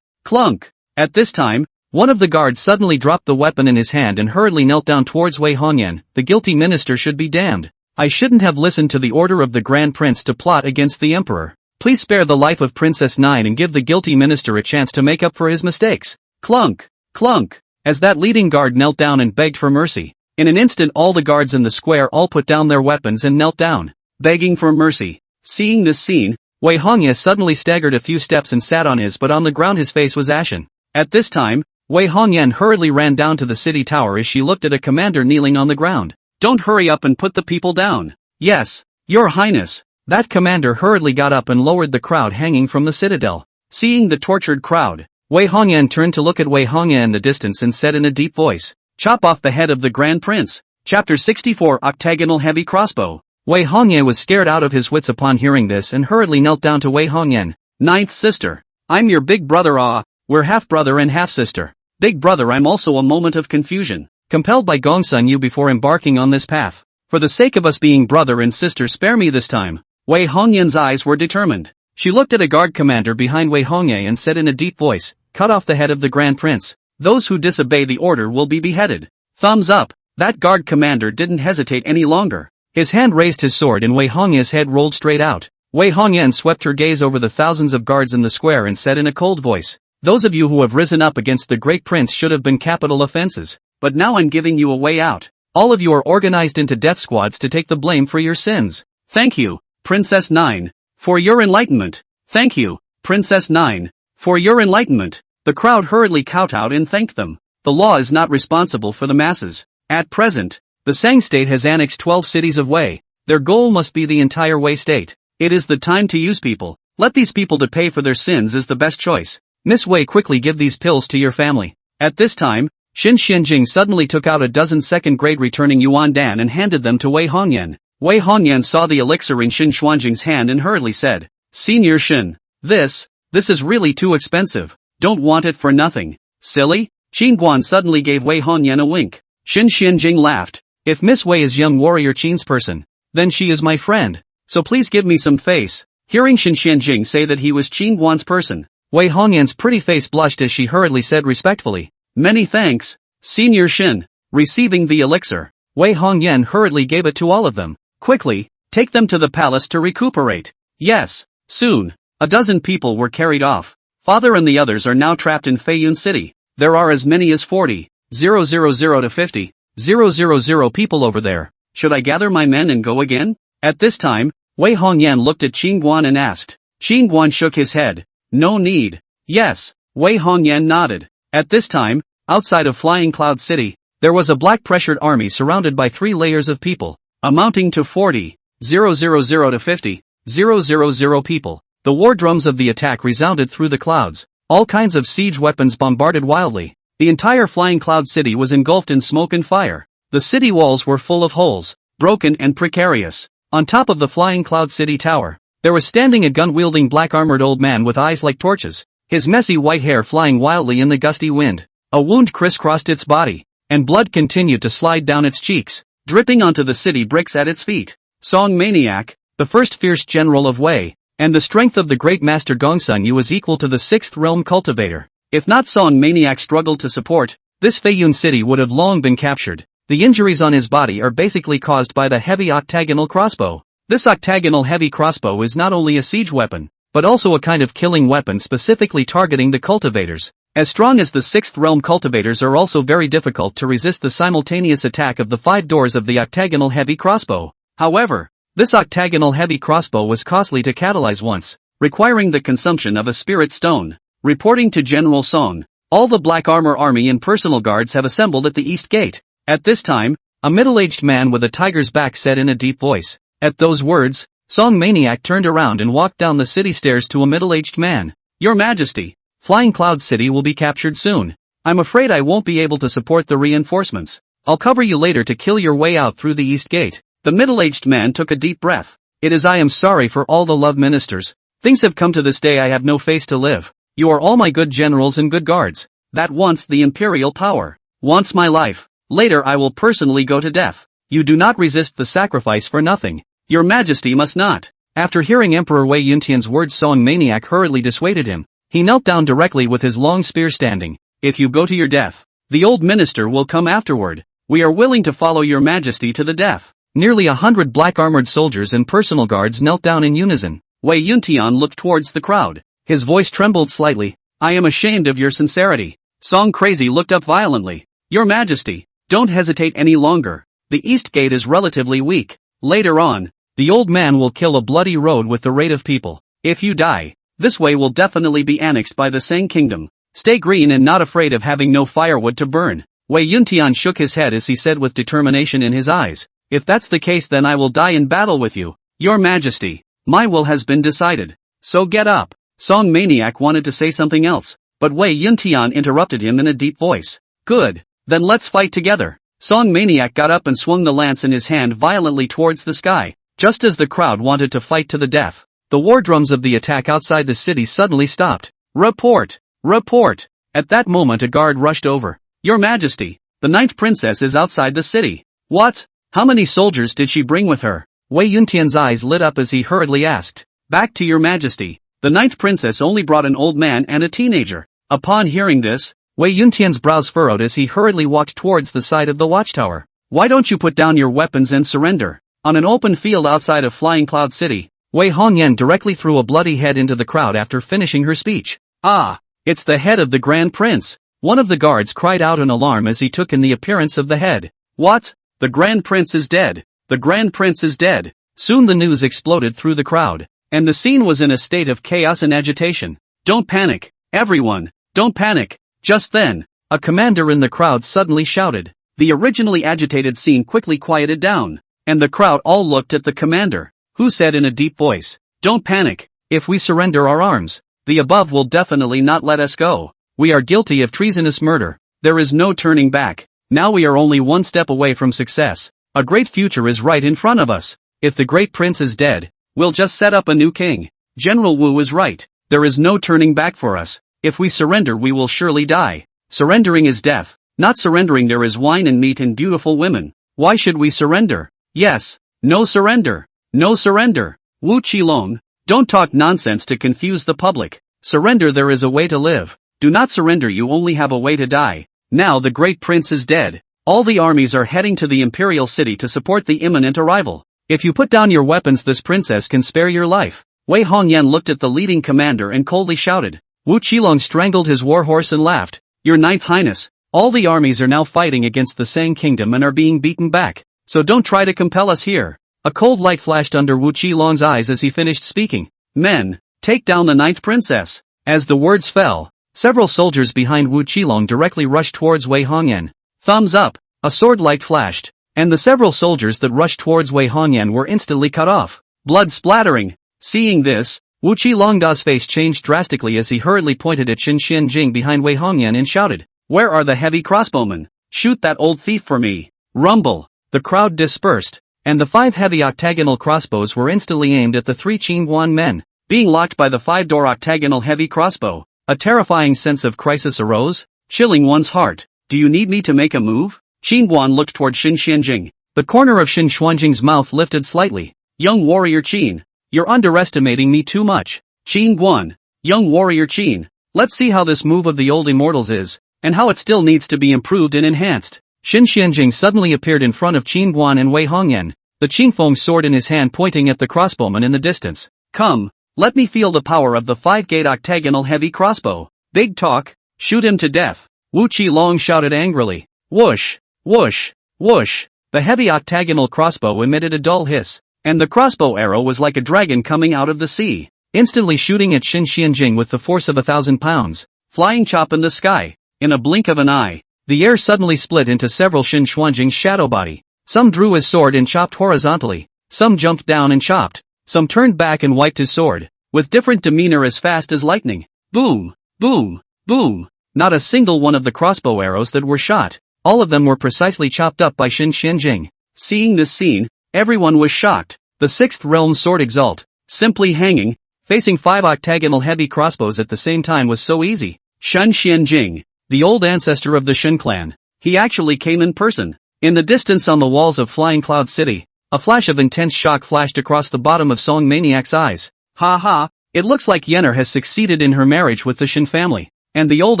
Clunk. At this time, one of the guards suddenly dropped the weapon in his hand and hurriedly knelt down towards Wei Hongyan. The guilty minister should be damned. I shouldn't have listened to the order of the Grand Prince to plot against the Emperor. Please spare the life of Princess Nine and give the guilty minister a chance to make up for his mistakes. Clunk. Clunk. As that leading guard knelt down and begged for mercy, in an instant all the guards in the square all put down their weapons and knelt down, begging for mercy. Seeing this scene, Wei Hongye suddenly staggered a few steps and sat on the ground his face was ashen. At this time, Wei Hongyan hurriedly ran down to the city tower as she looked at a commander kneeling on the ground. Don't hurry up and put the people down. Yes, Your Highness. That commander hurriedly got up and lowered the crowd hanging from the citadel. Seeing the tortured crowd, Wei Hongyan turned to look at Wei Hongye in the distance and said in a deep voice, chop off the head of the Grand Prince. Chapter 64 Octagonal Heavy Crossbow. Wei Hongye was scared out of his wits upon hearing this and hurriedly knelt down to Wei Hongyan. Ninth sister. I'm your big brother. We're half-brother and half-sister. Big brother, I'm also a moment of confusion, compelled by Gongsun Yu before embarking on this path. For the sake of us being brother and sister, spare me this time. Wei Hongyan's eyes were determined. She looked at a guard commander behind Wei Hongye and said in a deep voice, "Cut off the head of the Grand Prince. Those who disobey the order will be beheaded." Thumbs up. That guard commander didn't hesitate any longer. His hand raised his sword and Wei Hongye's head rolled straight out. Wei Hongyan swept her gaze over the thousands of guards in the square and said in a cold voice, "Those of you who have risen up against the great prince should have been capital offenses. But now I'm giving you a way out. All of you are organized into death squads to take the blame for your sins. Thank you, Princess 9, for your enlightenment. Thank you, Princess 9, for your enlightenment." The crowd hurriedly kowtowed and thanked them. The law is not responsible for the masses. At present, the Sang state has annexed 12 cities of Wei. Their goal must be the entire Wei state. It is the time to use people. Let these people to pay for their sins is the best choice. Miss Wei, quickly give these pills to your family. At this time, Xin Xianjing suddenly took out a dozen second-grade returning yuan dan and handed them to Wei Hongyan. Wei Hongyan saw the elixir in Xin Xuanjing's hand and hurriedly said, "Senior Xin, this is really too expensive. Don't want it for nothing. Silly?" Qin Guan suddenly gave Wei Hongyan a wink. Xin Xianjing laughed. "If Miss Wei is young warrior Qin's person, then she is my friend. So please give me some face." Hearing Xin Xianjing say that he was Qin Guan's person, Wei Hongyan's pretty face blushed as she hurriedly said respectfully, "Many thanks, Senior Xin." Receiving the elixir, Wei Hongyan hurriedly gave it to all of them. "Quickly, take them to the palace to recuperate." Yes, soon, a dozen people were carried off. Father and the others are now trapped in Feiyun City. There are as many as 40,000 to 50,000 people over there. Should I gather my men and go again? At this time, Wei Hongyan looked at Qin Guan and asked. Qin Guan shook his head. "No need." "Yes," Wei Hongyan nodded. At this time, outside of Flying Cloud City, there was a black pressured army surrounded by 3 layers of people, amounting to 40,000 to 50,000 people. The war drums of the attack resounded through the clouds. All kinds of siege weapons bombarded wildly. The entire Flying Cloud City was engulfed in smoke and fire. The city walls were full of holes, broken and precarious. On top of the Flying Cloud City tower, there was standing a gun-wielding black-armored old man with eyes like torches, his messy white hair flying wildly in the gusty wind. A wound crisscrossed its body, and blood continued to slide down its cheeks, dripping onto the city bricks at its feet. Song Maniac, the first fierce general of Wei, and the strength of the great master Gongsun Yu was equal to the 6th realm cultivator. If not Song Maniac struggled to support, this Feiyun city would have long been captured. The injuries on his body are basically caused by the heavy octagonal crossbow. This octagonal heavy crossbow is not only a siege weapon, but also a kind of killing weapon specifically targeting the cultivators. As strong as the 6th realm cultivators are also very difficult to resist the simultaneous attack of the 5 doors of the octagonal heavy crossbow. However, this octagonal heavy crossbow was costly to catalyze once, requiring the consumption of a spirit stone. Reporting to General Song, all the Black Armor Army and personal guards have assembled at the East Gate. At this time, a middle-aged man with a tiger's back said in a deep voice. At those words, Song Maniac turned around and walked down the city stairs to a middle-aged man. "Your Majesty, Flying Cloud City will be captured soon. I'm afraid I won't be able to support the reinforcements. I'll cover you later to kill your way out through the East Gate." The middle-aged man took a deep breath. I am sorry for all the love ministers. Things have come to this day I have no face to live. You are all my good generals and good guards. That wants the imperial power. Wants my life. Later I will personally go to death. You do not resist the sacrifice for nothing. Your Majesty must not. After hearing Emperor Wei Yuntian's words, Song Maniac hurriedly dissuaded him. He knelt down directly with his long spear standing. "If you go to your death, the old minister will come afterward. We are willing to follow your Majesty to the death." Nearly 100 black-armored soldiers and personal guards knelt down in unison. Wei Yuntian looked towards the crowd. His voice trembled slightly. "I am ashamed of your sincerity." Song Crazy looked up violently. "Your Majesty, don't hesitate any longer. The East Gate is relatively weak. Later on, the old man will kill a bloody road with the rate of people. If you die, this way will definitely be annexed by the Sang Kingdom. Stay green and not afraid of having no firewood to burn." Wei Yuntian shook his head as he said with determination in his eyes. "If that's the case, then I will die in battle with you. Your Majesty, my will has been decided. So get up." Song Maniac wanted to say something else, but Wei Yuntian interrupted him in a deep voice. "Good, then let's fight together." Song Maniac got up and swung the lance in his hand violently towards the sky. Just as the crowd wanted to fight to the death, the war drums of the attack outside the city suddenly stopped. "Report! Report!" At that moment a guard rushed over. "Your Majesty, the 9th princess is outside the city." "What? How many soldiers did she bring with her?" Wei Yuntian's eyes lit up as he hurriedly asked. "Back to your Majesty. The ninth princess only brought an old man and a teenager. Upon hearing this, Wei Yuntian's brows furrowed as he hurriedly walked towards the side of the watchtower. Why don't you put down your weapons and surrender? On an open field outside of Flying Cloud City, Wei Hongyan directly threw a bloody head into the crowd after finishing her speech. Ah, it's the head of the Grand Prince. One of the guards cried out in alarm as he took in the appearance of the head. What? The Grand Prince is dead. The Grand Prince is dead. Soon the news exploded through the crowd, and the scene was in a state of chaos and agitation. Don't panic, everyone, don't panic. Just then, a commander in the crowd suddenly shouted. The originally agitated scene quickly quieted down, and the crowd all looked at the commander, who said in a deep voice, "Don't panic. If we surrender our arms, the above will definitely not let us go. We are guilty of treasonous murder. There is no turning back. Now we are only one step away from success. A great future is right in front of us. If the great prince is dead, we'll just set up a new king. General Wu is right. There is no turning back for us. If we surrender we will surely die. Surrendering is death. Not surrendering there is wine and meat and beautiful women. Why should we surrender? Yes. No surrender. No surrender. Wu Qilong, don't talk nonsense to confuse the public. Surrender there is a way to live. Do not surrender you only have a way to die. Now the great prince is dead. All the armies are heading to the imperial city to support the imminent arrival. If you put down your weapons this princess can spare your life. Wei Hongyan looked at the leading commander and coldly shouted. Wu Qilong strangled his warhorse and laughed. Your Ninth Highness, all the armies are now fighting against the Sang Kingdom and are being beaten back, so don't try to compel us here. A cold light flashed under Wu Qilong's eyes as he finished speaking. Men, take down the ninth princess. As the words fell, several soldiers behind Wu Qilong directly rushed towards Wei Hongyan. Thumbs up, a sword light flashed, and the several soldiers that rushed towards Wei Hongyan were instantly cut off. Blood splattering. Seeing this, Wu Qilong's face changed drastically as he hurriedly pointed at Xin Xianjing behind Wei Hongyan and shouted, "Where are the heavy crossbowmen? Shoot that old thief for me." Rumble. The crowd dispersed, and the 5 heavy octagonal crossbows were instantly aimed at the 3 Qingguan men. Being locked by the 5-door octagonal heavy crossbow, a terrifying sense of crisis arose, chilling one's heart. Do you need me to make a move? Qingguan looked toward Xin Xianjing. The corner of Xin Xuanjing's mouth lifted slightly. Young warrior Qin, you're underestimating me too much. Qingguan, young warrior Qin, let's see how this move of the old immortals is, and how it still needs to be improved and enhanced. Xin Xianjing suddenly appeared in front of Qingguan and Wei Hongyan, the Qingfeng sword in his hand pointing at the crossbowman in the distance. Come, let me feel the power of the 5-gate octagonal heavy crossbow. Big talk, shoot him to death. Wu Qilong shouted angrily. Whoosh, whoosh, whoosh. The heavy octagonal crossbow emitted a dull hiss, and the crossbow arrow was like a dragon coming out of the sea, instantly shooting at Xin Xianjing with the force of 1,000 pounds. Flying chop in the sky. In a blink of an eye, the air suddenly split into several Xin Xuanjing's shadow body. Some drew his sword and chopped horizontally, some jumped down and chopped, some turned back and wiped his sword, with different demeanor as fast as lightning. Boom, boom, boom. Not a single one of the crossbow arrows that were shot, all of them were precisely chopped up by Xin Xianjing. Seeing this scene, everyone was shocked. The 6th realm sword Exalt, simply hanging, facing 5 octagonal heavy crossbows at the same time was so easy. Xin Xianjing, the old ancestor of the Shen clan, he actually came in person. In the distance on the walls of Flying Cloud City, a flash of intense shock flashed across the bottom of Song Maniac's eyes. Ha ha, it looks like Yenner has succeeded in her marriage with the Shen family, and the old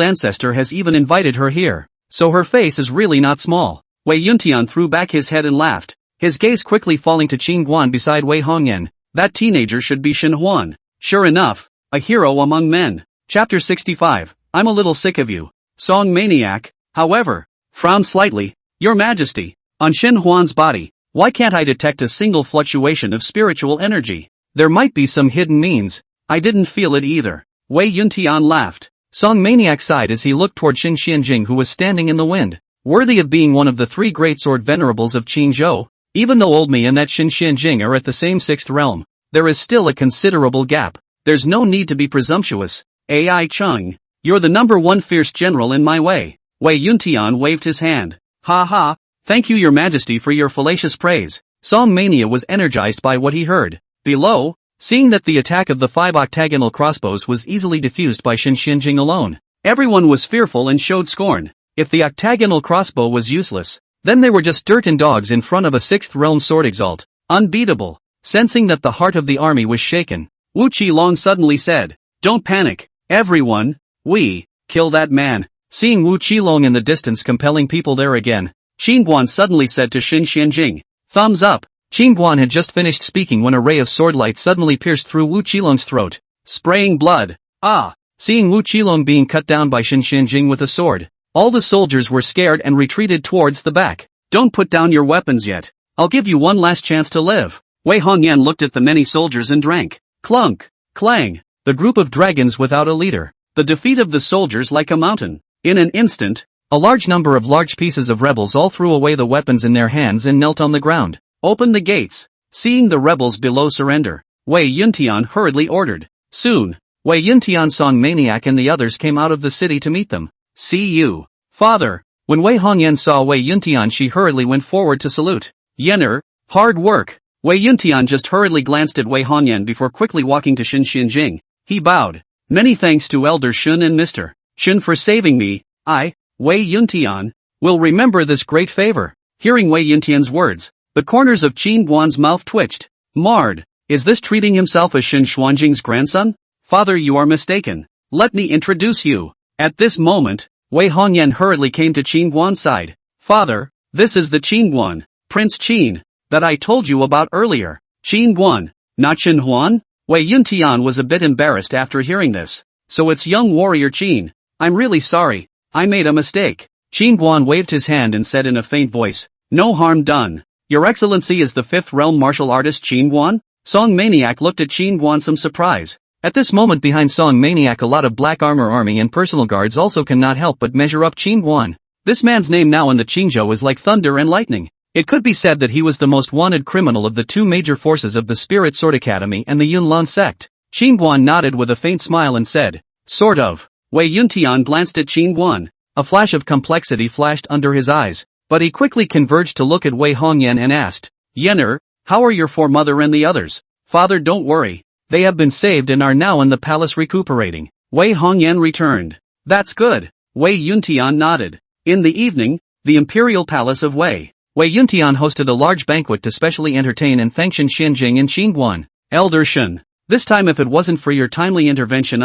ancestor has even invited her here, so her face is really not small. Wei Yuntian threw back his head and laughed, his gaze quickly falling to Qingguan beside Wei Hongyan. That teenager should be Shen Huan. Sure enough, a hero among men. Chapter 65, I'm a little sick of you. Song Maniac, however, frowned slightly. Your Majesty, on Shen Huan's body, why can't I detect a single fluctuation of spiritual energy? There might be some hidden means. I didn't feel it either. Wei Yuntian laughed. Song Maniac sighed as he looked toward Xin Xianjing who was standing in the wind. Worthy of being one of the 3 great sword venerables of Qingzhou, even though old me and that Xin Xianjing are at the same 6th realm, there is still a considerable gap. There's no need to be presumptuous. Ai Chung, you're the #1 fierce general in my way. Wei Yuntian waved his hand. Ha ha, thank you your majesty for your fallacious praise. Song Mania was energized by what he heard. Below, seeing that the attack of the 5 octagonal crossbows was easily diffused by Xin Xianjing alone, everyone was fearful and showed scorn. If the octagonal crossbow was useless, then they were just dirt and dogs in front of a 6th realm sword Exalt. Unbeatable. Sensing that the heart of the army was shaken, Wu Qilong suddenly said. Don't panic, everyone. We kill that man. Seeing Wu Qilong in the distance compelling people there again, Qingguan suddenly said to Xin Xianjing, thumbs up. Qingguan had just finished speaking when a ray of swordlight suddenly pierced through Wu Qilong's throat, spraying blood. Ah! Seeing Wu Qilong being cut down by Xin Xianjing with a sword, all the soldiers were scared and retreated towards the back. Don't put down your weapons yet. I'll give you one last chance to live. Wei Hongyan looked at the many soldiers and drank. Clunk! Clang! The group of dragons without a leader. The defeat of the soldiers like a mountain. In an instant, a large number of large pieces of rebels all threw away the weapons in their hands and knelt on the ground. Open the gates. Seeing the rebels below surrender, Wei Yuntian hurriedly ordered. Soon, Wei Yuntian, Song Maniac and the others came out of the city to meet them. See you, father. When Wei Hongyan saw Wei Yuntian, she hurriedly went forward to salute. Yener, hard work. Wei Yuntian just hurriedly glanced at Wei Hongyan before quickly walking to Xin Xianjing. He bowed. Many thanks to Elder Shun and Mr. Shun for saving me. I, Wei Yuntian, will remember this great favor. Hearing Wei Yuntian's words, the corners of Qin Guan's mouth twitched. Marred. Is this treating himself as Xin Xuanjing's grandson? Father, you are mistaken. Let me introduce you. At this moment, Wei Hongyan hurriedly came to Qin Guan's side. Father, this is the Qin Guan, Prince Qin, that I told you about earlier. Qin Guan, not Qin Huan? Wei Yuntian was a bit embarrassed after hearing this. So it's young warrior Qin. I'm really sorry. I made a mistake. Qin Guan waved his hand and said in a faint voice, no harm done. Your Excellency is the fifth realm martial artist Qin Guan? Song Maniac looked at Qin Guan some surprise. At this moment behind Song Maniac a lot of black armor army and personal guards also cannot help but measure up Qin Guan. This man's name now in the Qingzhou is like thunder and lightning. It could be said that he was the most wanted criminal of the two major forces of the Spirit Sword Academy and the Yunlan sect. Qin Guan nodded with a faint smile and said, sort of. Wei Yuntian glanced at Qin Guan. A flash of complexity flashed under his eyes, but he quickly converged to look at Wei Hongyan and asked, Yener, how are your foremother and the others? Father, don't worry. They have been saved and are now in the palace recuperating. Wei Hongyan returned. That's good. Wei Yuntian nodded. In the evening, the imperial palace of Wei Yuntian hosted a large banquet to specially entertain and thank Xin Xianjing and Qin Guan. Elder Shun, this time if it wasn't for your timely intervention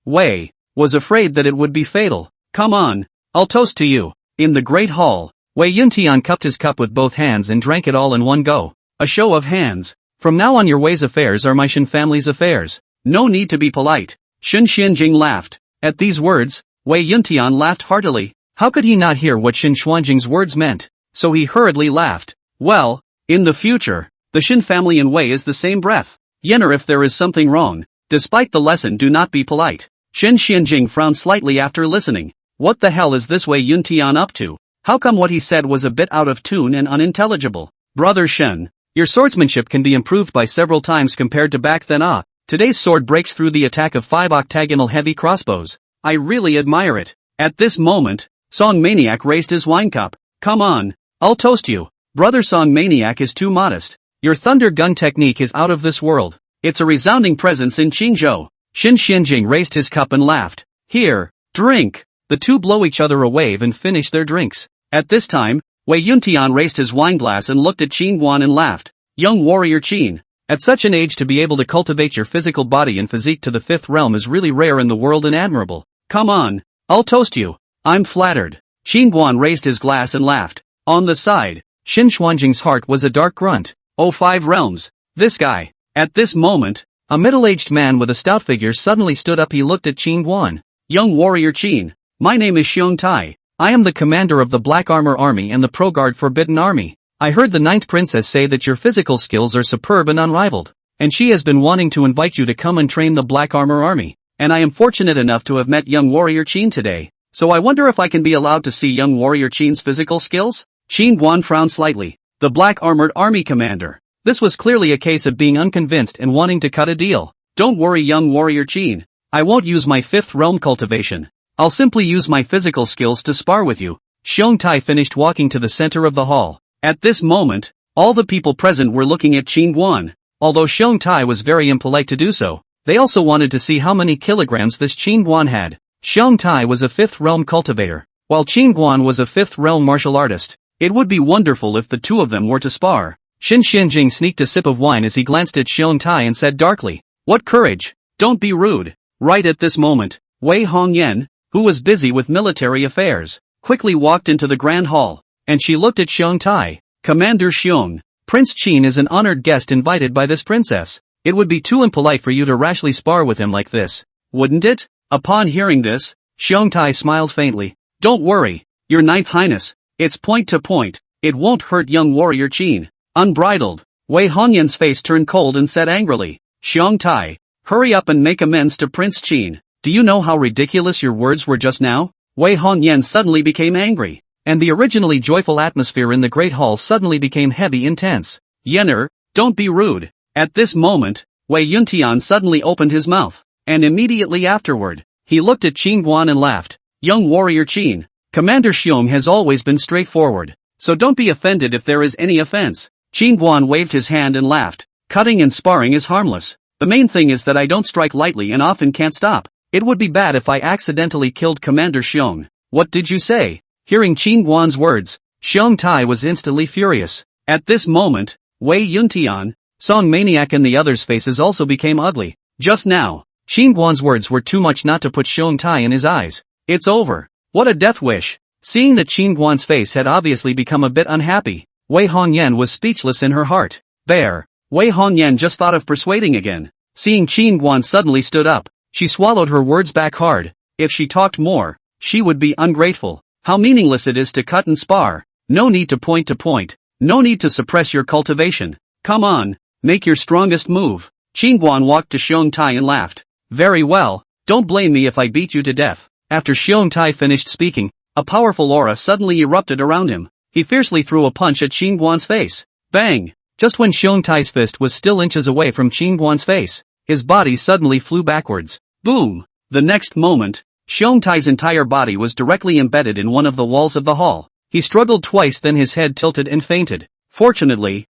Wei, was afraid that it would be fatal. Come on, I'll toast to you. In the great hall, Wei Yuntian cupped his cup with both hands and drank it all in one go. A show of hands. From now on your Wei's affairs are my Shin family's affairs. No need to be polite. Xin Xianjing laughed. At these words, Wei Yuntian laughed heartily. How could he not hear what Xin Xuanjing's words meant? So he hurriedly laughed. Well, in the future, the Shin family in Wei is the same breath. Yener, if there is something wrong, despite the lesson, do not be polite. Xin Xianjing frowned slightly after listening. What the hell is this Wei Yuntian up to? How come what he said was a bit out of tune and unintelligible? Brother Shen, your swordsmanship can be improved by several times compared to back then. Today's sword breaks through the attack of 5 octagonal heavy crossbows. I really admire it. At this moment, Song Maniac raised his wine cup. Come on, I'll toast you. Brother Song Maniac is too modest. Your thunder gun technique is out of this world. It's a resounding presence in Qingzhou. Xin Xianjing raised his cup and laughed. Here, drink. The two blow each other a wave and finish their drinks. At this time, Wei Yuntian raised his wineglass and looked at Qin Guan and laughed. Young warrior Qin, at such an age to be able to cultivate your physical body and physique to the fifth realm is really rare in the world and admirable. Come on, I'll toast you. I'm flattered. Qin Guan raised his glass and laughed. On the side, Xin Xuanjing's heart was a dark grunt. Oh, 5 realms. This guy. At this moment, a middle-aged man with a stout figure suddenly stood up. He looked at Qin Guan. Young warrior Qin, my name is Xiong Tai. I am the commander of the Black Armor Army and the Pro-Guard Forbidden Army. I heard the Ninth Princess say that your physical skills are superb and unrivaled, and she has been wanting to invite you to come and train the Black Armor Army, and I am fortunate enough to have met young warrior Qin today, so I wonder if I can be allowed to see young warrior Qin's physical skills? Qin Guan frowned slightly. The Black Armored Army commander. This was clearly a case of being unconvinced and wanting to cut a deal. Don't worry, young warrior Qin. I won't use my fifth realm cultivation. I'll simply use my physical skills to spar with you. Xiong Tai finished walking to the center of the hall. At this moment, all the people present were looking at Qin Guan. Although Xiong Tai was very impolite to do so, they also wanted to see how many kilograms this Qin Guan had. Xiong Tai was a fifth realm cultivator, while Qin Guan was a fifth realm martial artist. It would be wonderful if the two of them were to spar. Xin Xianjing sneaked a sip of wine as he glanced at Xiong Tai and said darkly, What courage! Don't be rude. Right at this moment, Wei Hongyan, who was busy with military affairs, quickly walked into the grand hall, and she looked at Xiong Tai. Commander Xiong, Prince Qin is an honored guest invited by this princess. It would be too impolite for you to rashly spar with him like this, wouldn't it? Upon hearing this, Xiong Tai smiled faintly. Don't worry, your Ninth Highness, it's point to point, it won't hurt young warrior Qin. Unbridled, Wei Hongyan's face turned cold and said angrily, Xiong Tai, hurry up and make amends to Prince Qin. Do you know how ridiculous your words were just now? Wei Hongyan suddenly became angry, and the originally joyful atmosphere in the great hall suddenly became heavy and tense. Yener, don't be rude. At this moment, Wei Yuntian suddenly opened his mouth, and immediately afterward, he looked at Qin Guan and laughed. Young warrior Qin, Commander Xiong has always been straightforward, so don't be offended if there is any offense. Qin Guan waved his hand and laughed. Cutting and sparring is harmless. The main thing is that I don't strike lightly and often can't stop. It would be bad if I accidentally killed Commander Xiong. What did you say? Hearing Qin Guan's words, Xiong Tai was instantly furious. At this moment, Wei Yuntian, Song Maniac and the others' faces also became ugly. Just now, Qin Guan's words were too much not to put Xiong Tai in his eyes. It's over. What a death wish. Seeing that Qin Guan's face had obviously become a bit unhappy, Wei Hongyan was speechless in her heart. There, Wei Hongyan just thought of persuading again. Seeing Qin Guan suddenly stood up, she swallowed her words back hard. If she talked more, she would be ungrateful. How meaningless it is to cut and spar. No need to point. No need to suppress your cultivation. Come on, make your strongest move. Qin Guan walked to Xiong Tai and laughed. Very well, don't blame me if I beat you to death. After Xiong Tai finished speaking, a powerful aura suddenly erupted around him. He fiercely threw a punch at Qin Guan's face. Bang! Just when Xiong Tai's fist was still inches away from Qin Guan's face, his body suddenly flew backwards. Boom! The next moment, Xiong Tai's entire body was directly embedded in one of the walls of the hall. He struggled twice, then his head tilted and fainted. Fortunately,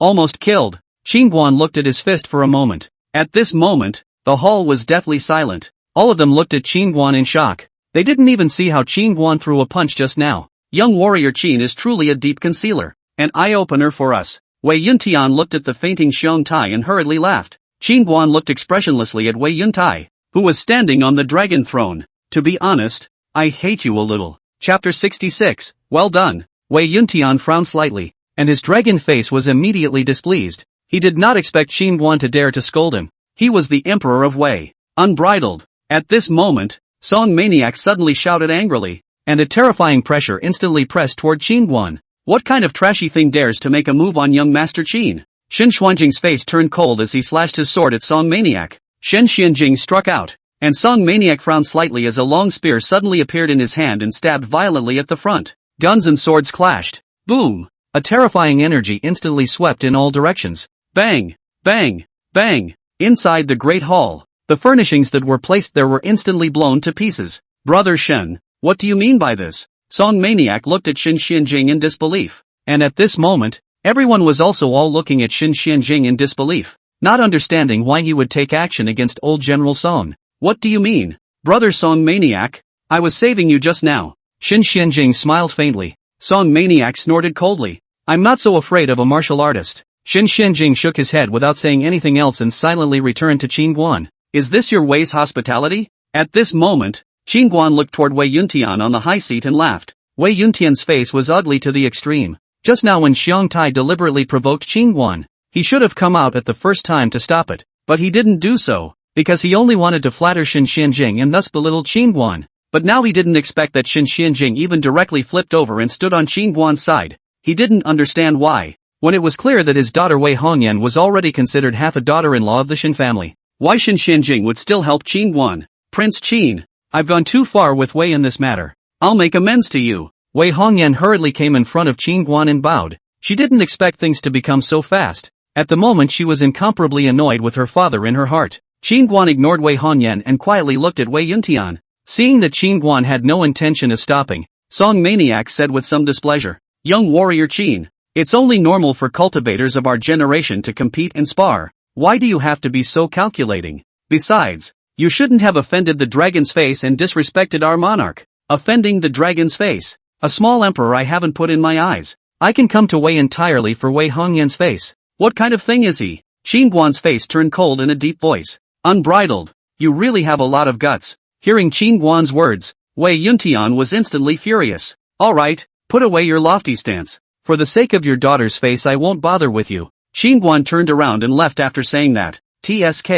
almost killed. Qin Guan looked at his fist for a moment. At this moment, the hall was deathly silent. All of them looked at Qin Guan in shock. They didn't even see how Qin Guan threw a punch just now. Young warrior Qin is truly a deep concealer. An eye-opener for us. Wei Yuntian looked at the fainting Xiong Tai and hurriedly laughed. Qin Guan looked expressionlessly at Wei Yuntai, who was standing on the dragon throne. To be honest, I hate you a little. Chapter 66, well done. Wei Yuntian frowned slightly, and his dragon face was immediately displeased. He did not expect Qin Guan to dare to scold him. He was the emperor of Wei. Unbridled. At this moment, Song Maniac suddenly shouted angrily, and a terrifying pressure instantly pressed toward Qin Guan. What kind of trashy thing dares to make a move on young Master Qin? Shen Xuanjing's face turned cold as he slashed his sword at Song Maniac. Shen Xianjing struck out, and Song Maniac frowned slightly as a long spear suddenly appeared in his hand and stabbed violently at the front. Guns and swords clashed. Boom! A terrifying energy instantly swept in all directions. Bang! Bang! Bang! Inside the great hall, the furnishings that were placed there were instantly blown to pieces. Brother Shen, what do you mean by this? Song Maniac looked at Shen Xianjing in disbelief. And at this moment, everyone was also all looking at Shen Xianjing in disbelief, not understanding why he would take action against old General Song. What do you mean, Brother Song Maniac? I was saving you just now. Shen Xianjing smiled faintly. Song Maniac snorted coldly. I'm not so afraid of a martial artist. Shen Xianjing shook his head without saying anything else and silently returned to Qin Guan. Is this your Wei's hospitality? At this moment, Qin Guan looked toward Wei Yuntian on the high seat and laughed. Wei Yuntian's face was ugly to the extreme. Just now when Xiong Tai deliberately provoked Qin Guan, he should have come out at the first time to stop it, but he didn't do so, because he only wanted to flatter Shen Xianjing and thus belittle Qin Guan. But now he didn't expect that Shen Xianjing even directly flipped over and stood on Qin Guan's side. He didn't understand why, when it was clear that his daughter Wei Hongyan was already considered half a daughter-in-law of the Shen family. Why Shen Xianjing would still help Qin Guan? Prince Qin, I've gone too far with Wei in this matter. I'll make amends to you. Wei Hongyan hurriedly came in front of Qin Guan and bowed. She didn't expect things to become so fast. At the moment she was incomparably annoyed with her father in her heart. Qin Guan ignored Wei Hongyan and quietly looked at Wei Yuntian. Seeing that Qin Guan had no intention of stopping, Song Maniac said with some displeasure, Young warrior Qin, it's only normal for cultivators of our generation to compete and spar. Why do you have to be so calculating? Besides, you shouldn't have offended the dragon's face and disrespected our monarch. Offending the dragon's face? A small emperor I haven't put in my eyes. I can come to Wei entirely for Wei Hongyan's face. What kind of thing is he? Qin Guan's face turned cold in a deep voice. Unbridled. You really have a lot of guts. Hearing Qin Guan's words, Wei Yuntian was instantly furious. Alright, put away your lofty stance. For the sake of your daughter's face I won't bother with you. Qin Guan turned around and left after saying that. TSK,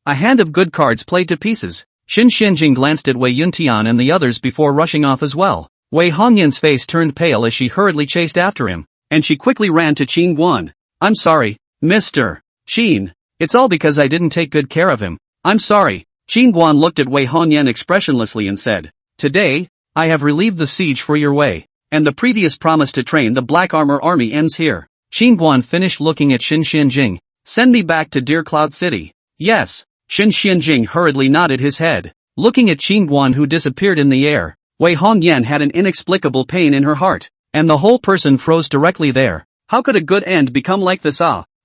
a hand of good cards played to pieces. Xin Xianjing glanced at Wei Yuntian and the others before rushing off as well. Wei Hongyan's face turned pale as she hurriedly chased after him, and she quickly ran to Qin Guan. I'm sorry, Mr. Qin. It's all because I didn't take good care of him. I'm sorry. Qin Guan looked at Wei Hongyan expressionlessly and said, Today, I have relieved the siege for your Wei, and the previous promise to train the Black Armor Army ends here. Qin Guan finished looking at Xin Xianjing. Send me back to Deer Cloud City. Yes. Xin Xianjing hurriedly nodded his head. Looking at Qin Guan who disappeared in the air, Wei Hongyan had an inexplicable pain in her heart, and the whole person froze directly there. How could a good end become like this?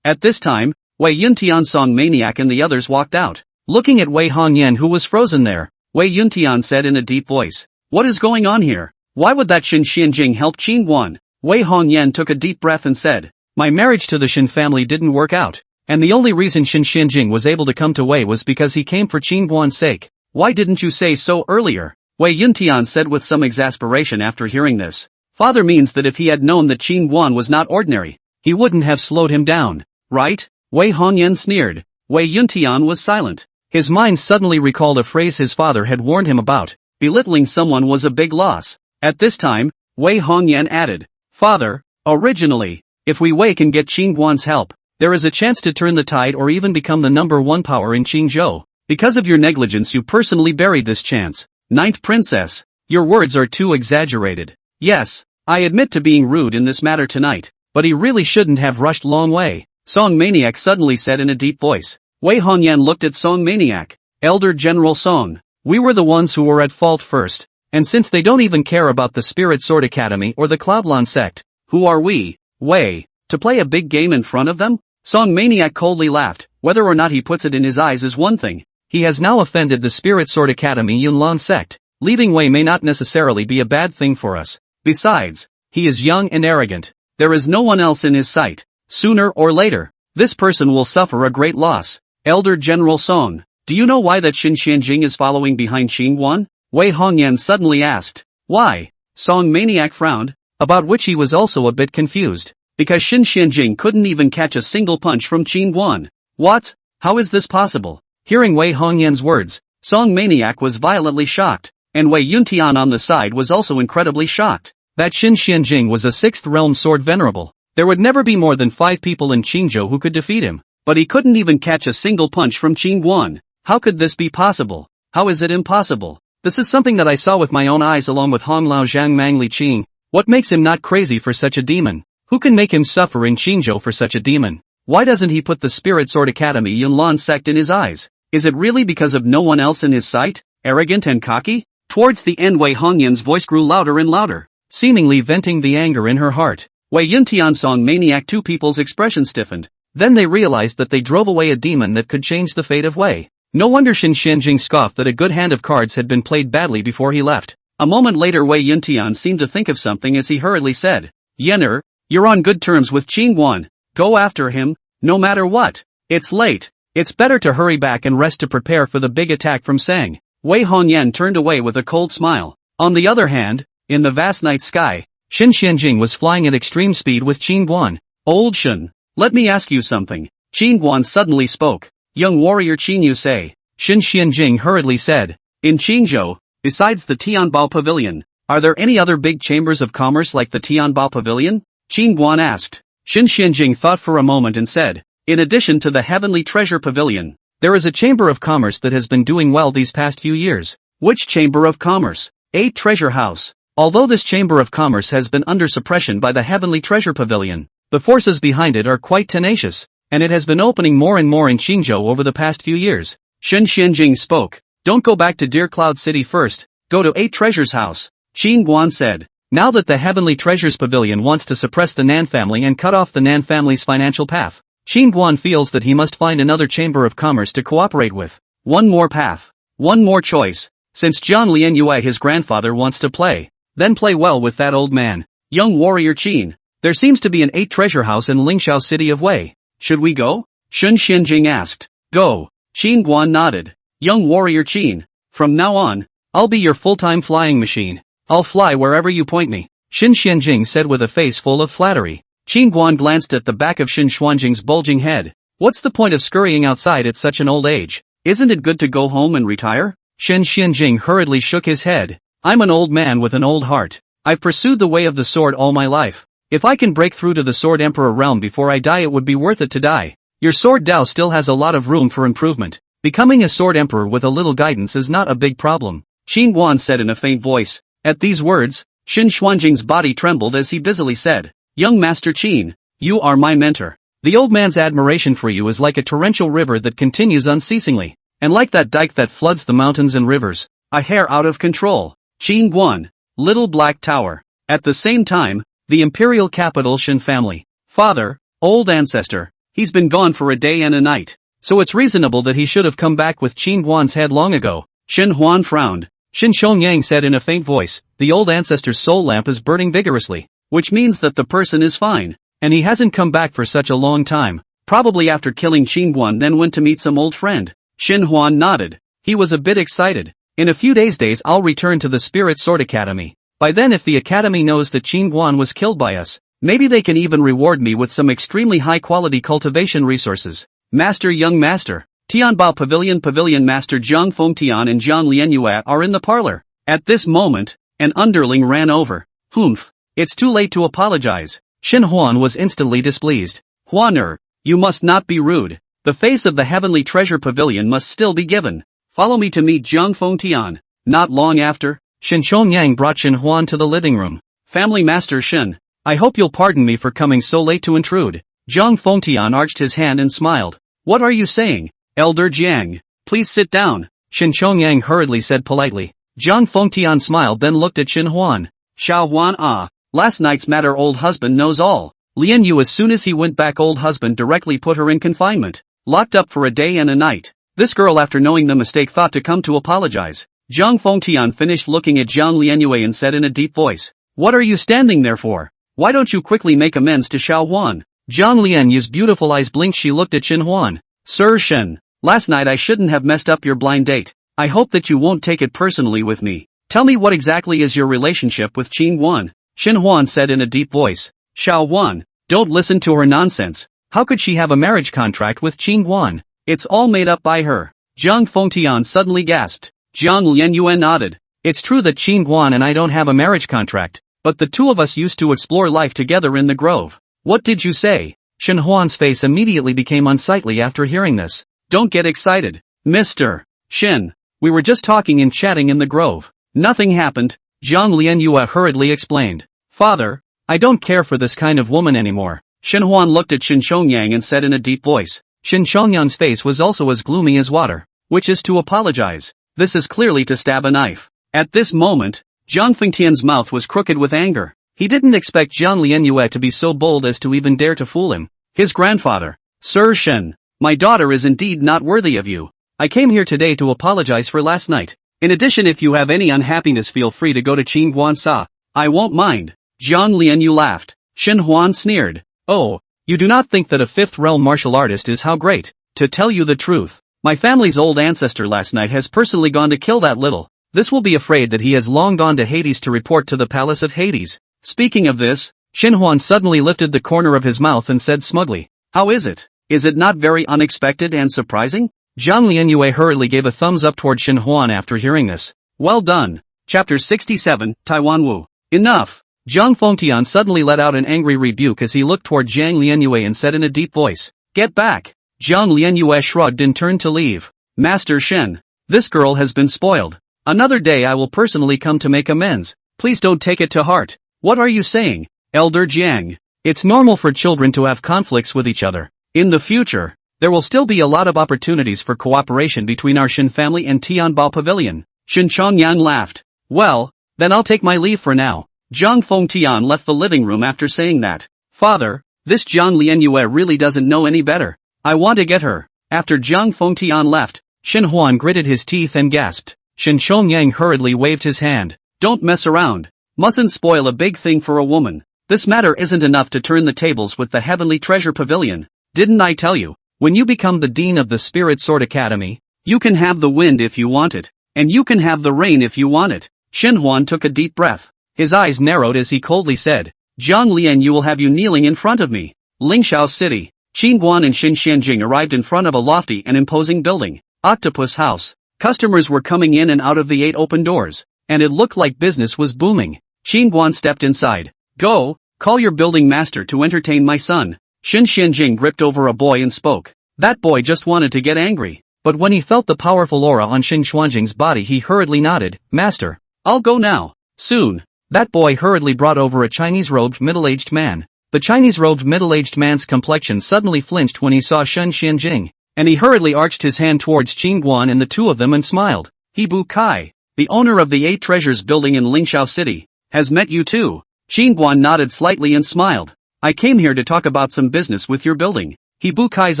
At this time, Wei Yuntian Song Maniac and the others walked out. Looking at Wei Hongyan who was frozen there, Wei Yuntian said in a deep voice, What is going on here? Why would that Xin Xianjing help Qin Guan? Wei Hongyan took a deep breath and said, My marriage to the Xin family didn't work out, and the only reason Xin Xianjing was able to come to Wei was because he came for Qin Guan's sake. Why didn't you say so earlier? Wei Yuntian said with some exasperation after hearing this. Father means that if he had known that Qin Guan was not ordinary, he wouldn't have slowed him down, right? Wei Hongyan sneered. Wei Yuntian was silent. His mind suddenly recalled a phrase his father had warned him about. Belittling someone was a big loss. At this time, Wei Hongyan added, Father, originally, if Wei can get Qin Guan's help, there is a chance to turn the tide or even become the #1 power in Qingzhou. Because of your negligence you personally buried this chance. Ninth Princess, your words are too exaggerated. Yes, I admit to being rude in this matter tonight, but he really shouldn't have rushed Long Wei, Song Maniac suddenly said in a deep voice. Wei Hongyan looked at Song Maniac. Elder General Song, we were the ones who were at fault first, and since they don't even care about the Spirit Sword Academy or the Cloudland sect, who are we, Wei, to play a big game in front of them? Song Maniac coldly laughed. Whether or not he puts it in his eyes is one thing. He has now offended the Spirit Sword Academy Yunlan sect. Leaving Wei may not necessarily be a bad thing for us. Besides, he is young and arrogant. There is no one else in his sight. Sooner or later, this person will suffer a great loss. Elder General Song, do you know why that Xin Xianjing is following behind Qin Guan? Wei Hongyan suddenly asked. Why? Song Maniac frowned, about which he was also a bit confused. Because Xin Xianjing couldn't even catch a single punch from Qin Guan. What? How is this possible? Hearing Wei Hongyan's words, Song Maniac was violently shocked, and Wei Yuntian on the side was also incredibly shocked. That Xin Xianjing was a 6th realm sword venerable. There would never be more than 5 people in Qingzhou who could defeat him, but he couldn't even catch a single punch from Qin Guan. How could this be possible? How is it impossible? This is something that I saw with my own eyes along with Hong Lao Zhang Mang Li Qing. What makes him not crazy for such a demon? Who can make him suffer in Qingzhou for such a demon? Why doesn't he put the Spirit Sword Academy Yunlan sect in his eyes? Is it really because of no one else in his sight? Arrogant and cocky? Towards the end Wei Hongyan's voice grew louder and louder, seemingly venting the anger in her heart. Wei Yuntian Song Maniac two people's expression stiffened. Then they realized that they drove away a demon that could change the fate of Wei. No wonder Xin Xianjing scoffed that a good hand of cards had been played badly before he left. A moment later Wei Yuntian seemed to think of something as he hurriedly said, Yenner, you're on good terms with Qin Guan. Go after him, no matter what. It's late. It's better to hurry back and rest to prepare for the big attack from Sang. Wei Hongyan turned away with a cold smile. On the other hand, in the vast night sky, Xin Xianjing was flying at extreme speed with Qin Guan. Old Shen, let me ask you something. Qin Guan suddenly spoke. Young warrior Qin you say. Xin Xianjing hurriedly said. In Qingzhou, besides the Tianbao Pavilion, are there any other big chambers of commerce like the Tianbao Pavilion? Qin Guan asked. Xin Xianjing thought for a moment and said, in addition to the Heavenly Treasure Pavilion, there is a chamber of commerce that has been doing well these past few years. Which chamber of commerce? 8 Treasure House. Although this chamber of commerce has been under suppression by the Heavenly Treasure Pavilion, the forces behind it are quite tenacious, and it has been opening more and more in Qingzhou over the past few years. Xin Xianjing spoke. Don't go back to Deer Cloud City first, go to 8 Treasures House. Qin Guan said. Now that the Heavenly Treasures Pavilion wants to suppress the Nan family and cut off the Nan family's financial path, Qin Guan feels that he must find another chamber of commerce to cooperate with. One more path. One more choice. Since Jian Lianyue his grandfather wants to play, then play well with that old man. Young warrior Qin. There seems to be an 8 treasure house in Lingxiao city of Wei. should we go? Shun Xianjing asked. Go. Qin Guan nodded. Young warrior Qin, from now on, I'll be your full-time flying machine. I'll fly wherever you point me, Shin Xianjing said with a face full of flattery. Qin Guan glanced at the back of Shin Xuanjing's bulging head. What's the point of scurrying outside at such an old age? Isn't it good to go home and retire? Shin Xianjing hurriedly shook his head. I'm an old man with an old heart. I've pursued the way of the sword all my life. If I can break through to the Sword Emperor realm before I die, it would be worth it to die. Your sword Dao still has a lot of room for improvement. Becoming a sword emperor with a little guidance is not a big problem, Qin Guan said in a faint voice. At these words, Shin Xuanjing's body trembled as he busily said, Young Master Qin, you are my mentor. The old man's admiration for you is like a torrential river that continues unceasingly, and like that dike that floods the mountains and rivers, a hair out of control. Qin Guan, Little Black Tower. At the same time, the imperial capital Shin family. Father, old ancestor, he's been gone for a day and a night, so it's reasonable that he should have come back with Qin Guan's head long ago. Shin Huan frowned. Shin Xiangyang said in a faint voice, the old ancestor's soul lamp is burning vigorously, which means that the person is fine. And he hasn't come back for such a long time, probably after killing Qin Guan then went to meet some old friend. Shin Huan nodded. He was a bit excited. In a few days I'll return to the Spirit Sword Academy. By then if the academy knows that Qin Guan was killed by us, maybe they can even reward me with some extremely high quality cultivation resources. Master Young Master, Tianbao Pavilion Master Zhang Fengtian and Zhang Lianyue are in the parlor. At this moment, an underling ran over. Humph, it's too late to apologize. Shin Huan was instantly displeased. Huaner, you must not be rude. The face of the Heavenly Treasure Pavilion must still be given. Follow me to meet Zhang Fengtian. Not long after, Shin Xiangyang brought Shin Huan to the living room. Family Master Shin, I hope you'll pardon me for coming so late to intrude. Zhang Fengtian arched his hand and smiled. What are you saying, Elder Jiang? Please sit down, Shin Xiangyang hurriedly said politely. Zhang Fengtian smiled then looked at Shin Huan. Xiao Huan last night's matter old husband knows all. Lian Yu as soon as he went back old husband directly put her in confinement. Locked up for a day and a night. This girl after knowing the mistake thought to come to apologize. Zhang Fengtian finished looking at Zhang Lianyue and said in a deep voice. What are you standing there for? Why don't you quickly make amends to Xiao Huan? Zhang Lianyue's beautiful eyes blinked. She looked at Shin Huan. Sir Shin, last night I shouldn't have messed up your blind date. I hope that you won't take it personally with me. Tell me what exactly is your relationship with Qin Guan? Shin Huan said in a deep voice. Xiao Huan, don't listen to her nonsense. How could she have a marriage contract with Qin Guan? It's all made up by her. Zhang Fengtian suddenly gasped. Zhang Lianyue nodded. It's true that Qin Guan and I don't have a marriage contract, but the two of us used to explore life together in the grove. What did you say? Shin Huan's face immediately became unsightly after hearing this. Don't get excited, Mr. Shin. We were just talking and chatting in the grove. Nothing happened, Zhang Lianyue hurriedly explained. Father, I don't care for this kind of woman anymore. Shin Huan looked at Shin Xiangyang and said in a deep voice. Shin Xiangyang's face was also as gloomy as water. Which is to apologize. This is clearly to stab a knife. At this moment, Zhang Fengtian's mouth was crooked with anger. He didn't expect Zhang Lianyue to be so bold as to even dare to fool him. His grandfather. Sir Shen, my daughter is indeed not worthy of you. I came here today to apologize for last night. In addition, if you have any unhappiness, feel free to go to Qin Guan Sa. I won't mind. Zhang Lianyue laughed. Shin Huan sneered. Oh, you do not think that a fifth realm martial artist is how great? To tell you the truth, my family's old ancestor last night has personally gone to kill that little. This will be afraid that he has long gone to Hades to report to the palace of Hades. Speaking of this, Shin Huan suddenly lifted the corner of his mouth and said smugly. How is it? Is it not very unexpected and surprising? Zhang Lianyue hurriedly gave a thumbs up toward Shin Huan after hearing this. Well done. Chapter 67, Taiwan Wu. Enough. Zhang Fengtian suddenly let out an angry rebuke as he looked toward Zhang Lianyue and said in a deep voice. Get back. Zhang Lianyue shrugged and turned to leave. Master Shen, this girl has been spoiled. Another day I will personally come to make amends. Please don't take it to heart. What are you saying, Elder Jiang? It's normal for children to have conflicts with each other. In the future, there will still be a lot of opportunities for cooperation between our Shin family and Tianbao Pavilion. Shin Chongyang laughed. Well, then I'll take my leave for now. Zhang Fengtian left the living room after saying that. Father, this Zhang Lianyue really doesn't know any better. I want to get her. After Zhang Fengtian left, Shin Huan gritted his teeth and gasped. Shin Chongyang hurriedly waved his hand. Don't mess around. Mustn't spoil a big thing for a woman. This matter isn't enough to turn the tables with the Heavenly Treasure Pavilion. Didn't I tell you? When you become the dean of the Spirit Sword Academy, you can have the wind if you want it, and you can have the rain if you want it. Xinhuan took a deep breath. His eyes narrowed as he coldly said, Zhang Lian, you will have you kneeling in front of me. Lingxiao City. Qinguan and Xin Xianjing arrived in front of a lofty and imposing building. Octopus House. Customers were coming in and out of the 8 open doors, and it looked like business was booming. Qinguan stepped inside. Go, call your building master to entertain my son. Xin Xianjing gripped over a boy and spoke. That boy just wanted to get angry. But when he felt the powerful aura on Xin Xuanjing's body, he hurriedly nodded. Master, I'll go now. Soon. That boy hurriedly brought over a Chinese-robed middle-aged man. The Chinese-robed middle-aged man's complexion suddenly flinched when he saw Xin Xianjing, and he hurriedly arched his hand towards Qinguan and the two of them and smiled. Hebu Kai, the owner of the 8 Treasures building in Lingxiao City, has met you too. Qinguan nodded slightly and smiled. I came here to talk about some business with your building. Hebu Kai's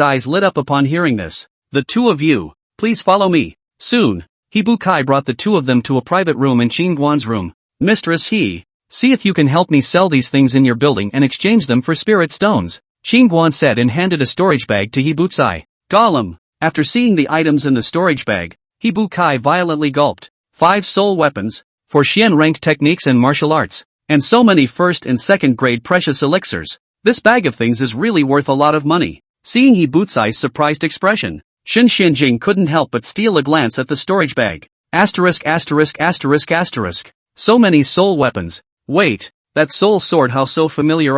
eyes lit up upon hearing this. The two of you, please follow me. Soon, Hebu Kai brought the two of them to a private room in Qinguan's room. Mistress He, see if you can help me sell these things in your building and exchange them for spirit stones. Qinguan said and handed a storage bag to Hebu Kai. Golem, after seeing the items in the storage bag, Hebu Kai violently gulped. 5 soul weapons, 4 Xian-ranked techniques and martial arts, and so many first and second grade precious elixirs. This bag of things is really worth a lot of money. Seeing Hebu Kai's surprised expression, Xin Xianjing couldn't help but steal a glance at the storage bag. Asterisk asterisk asterisk asterisk. So many soul weapons. Wait, that soul sword, how so familiar.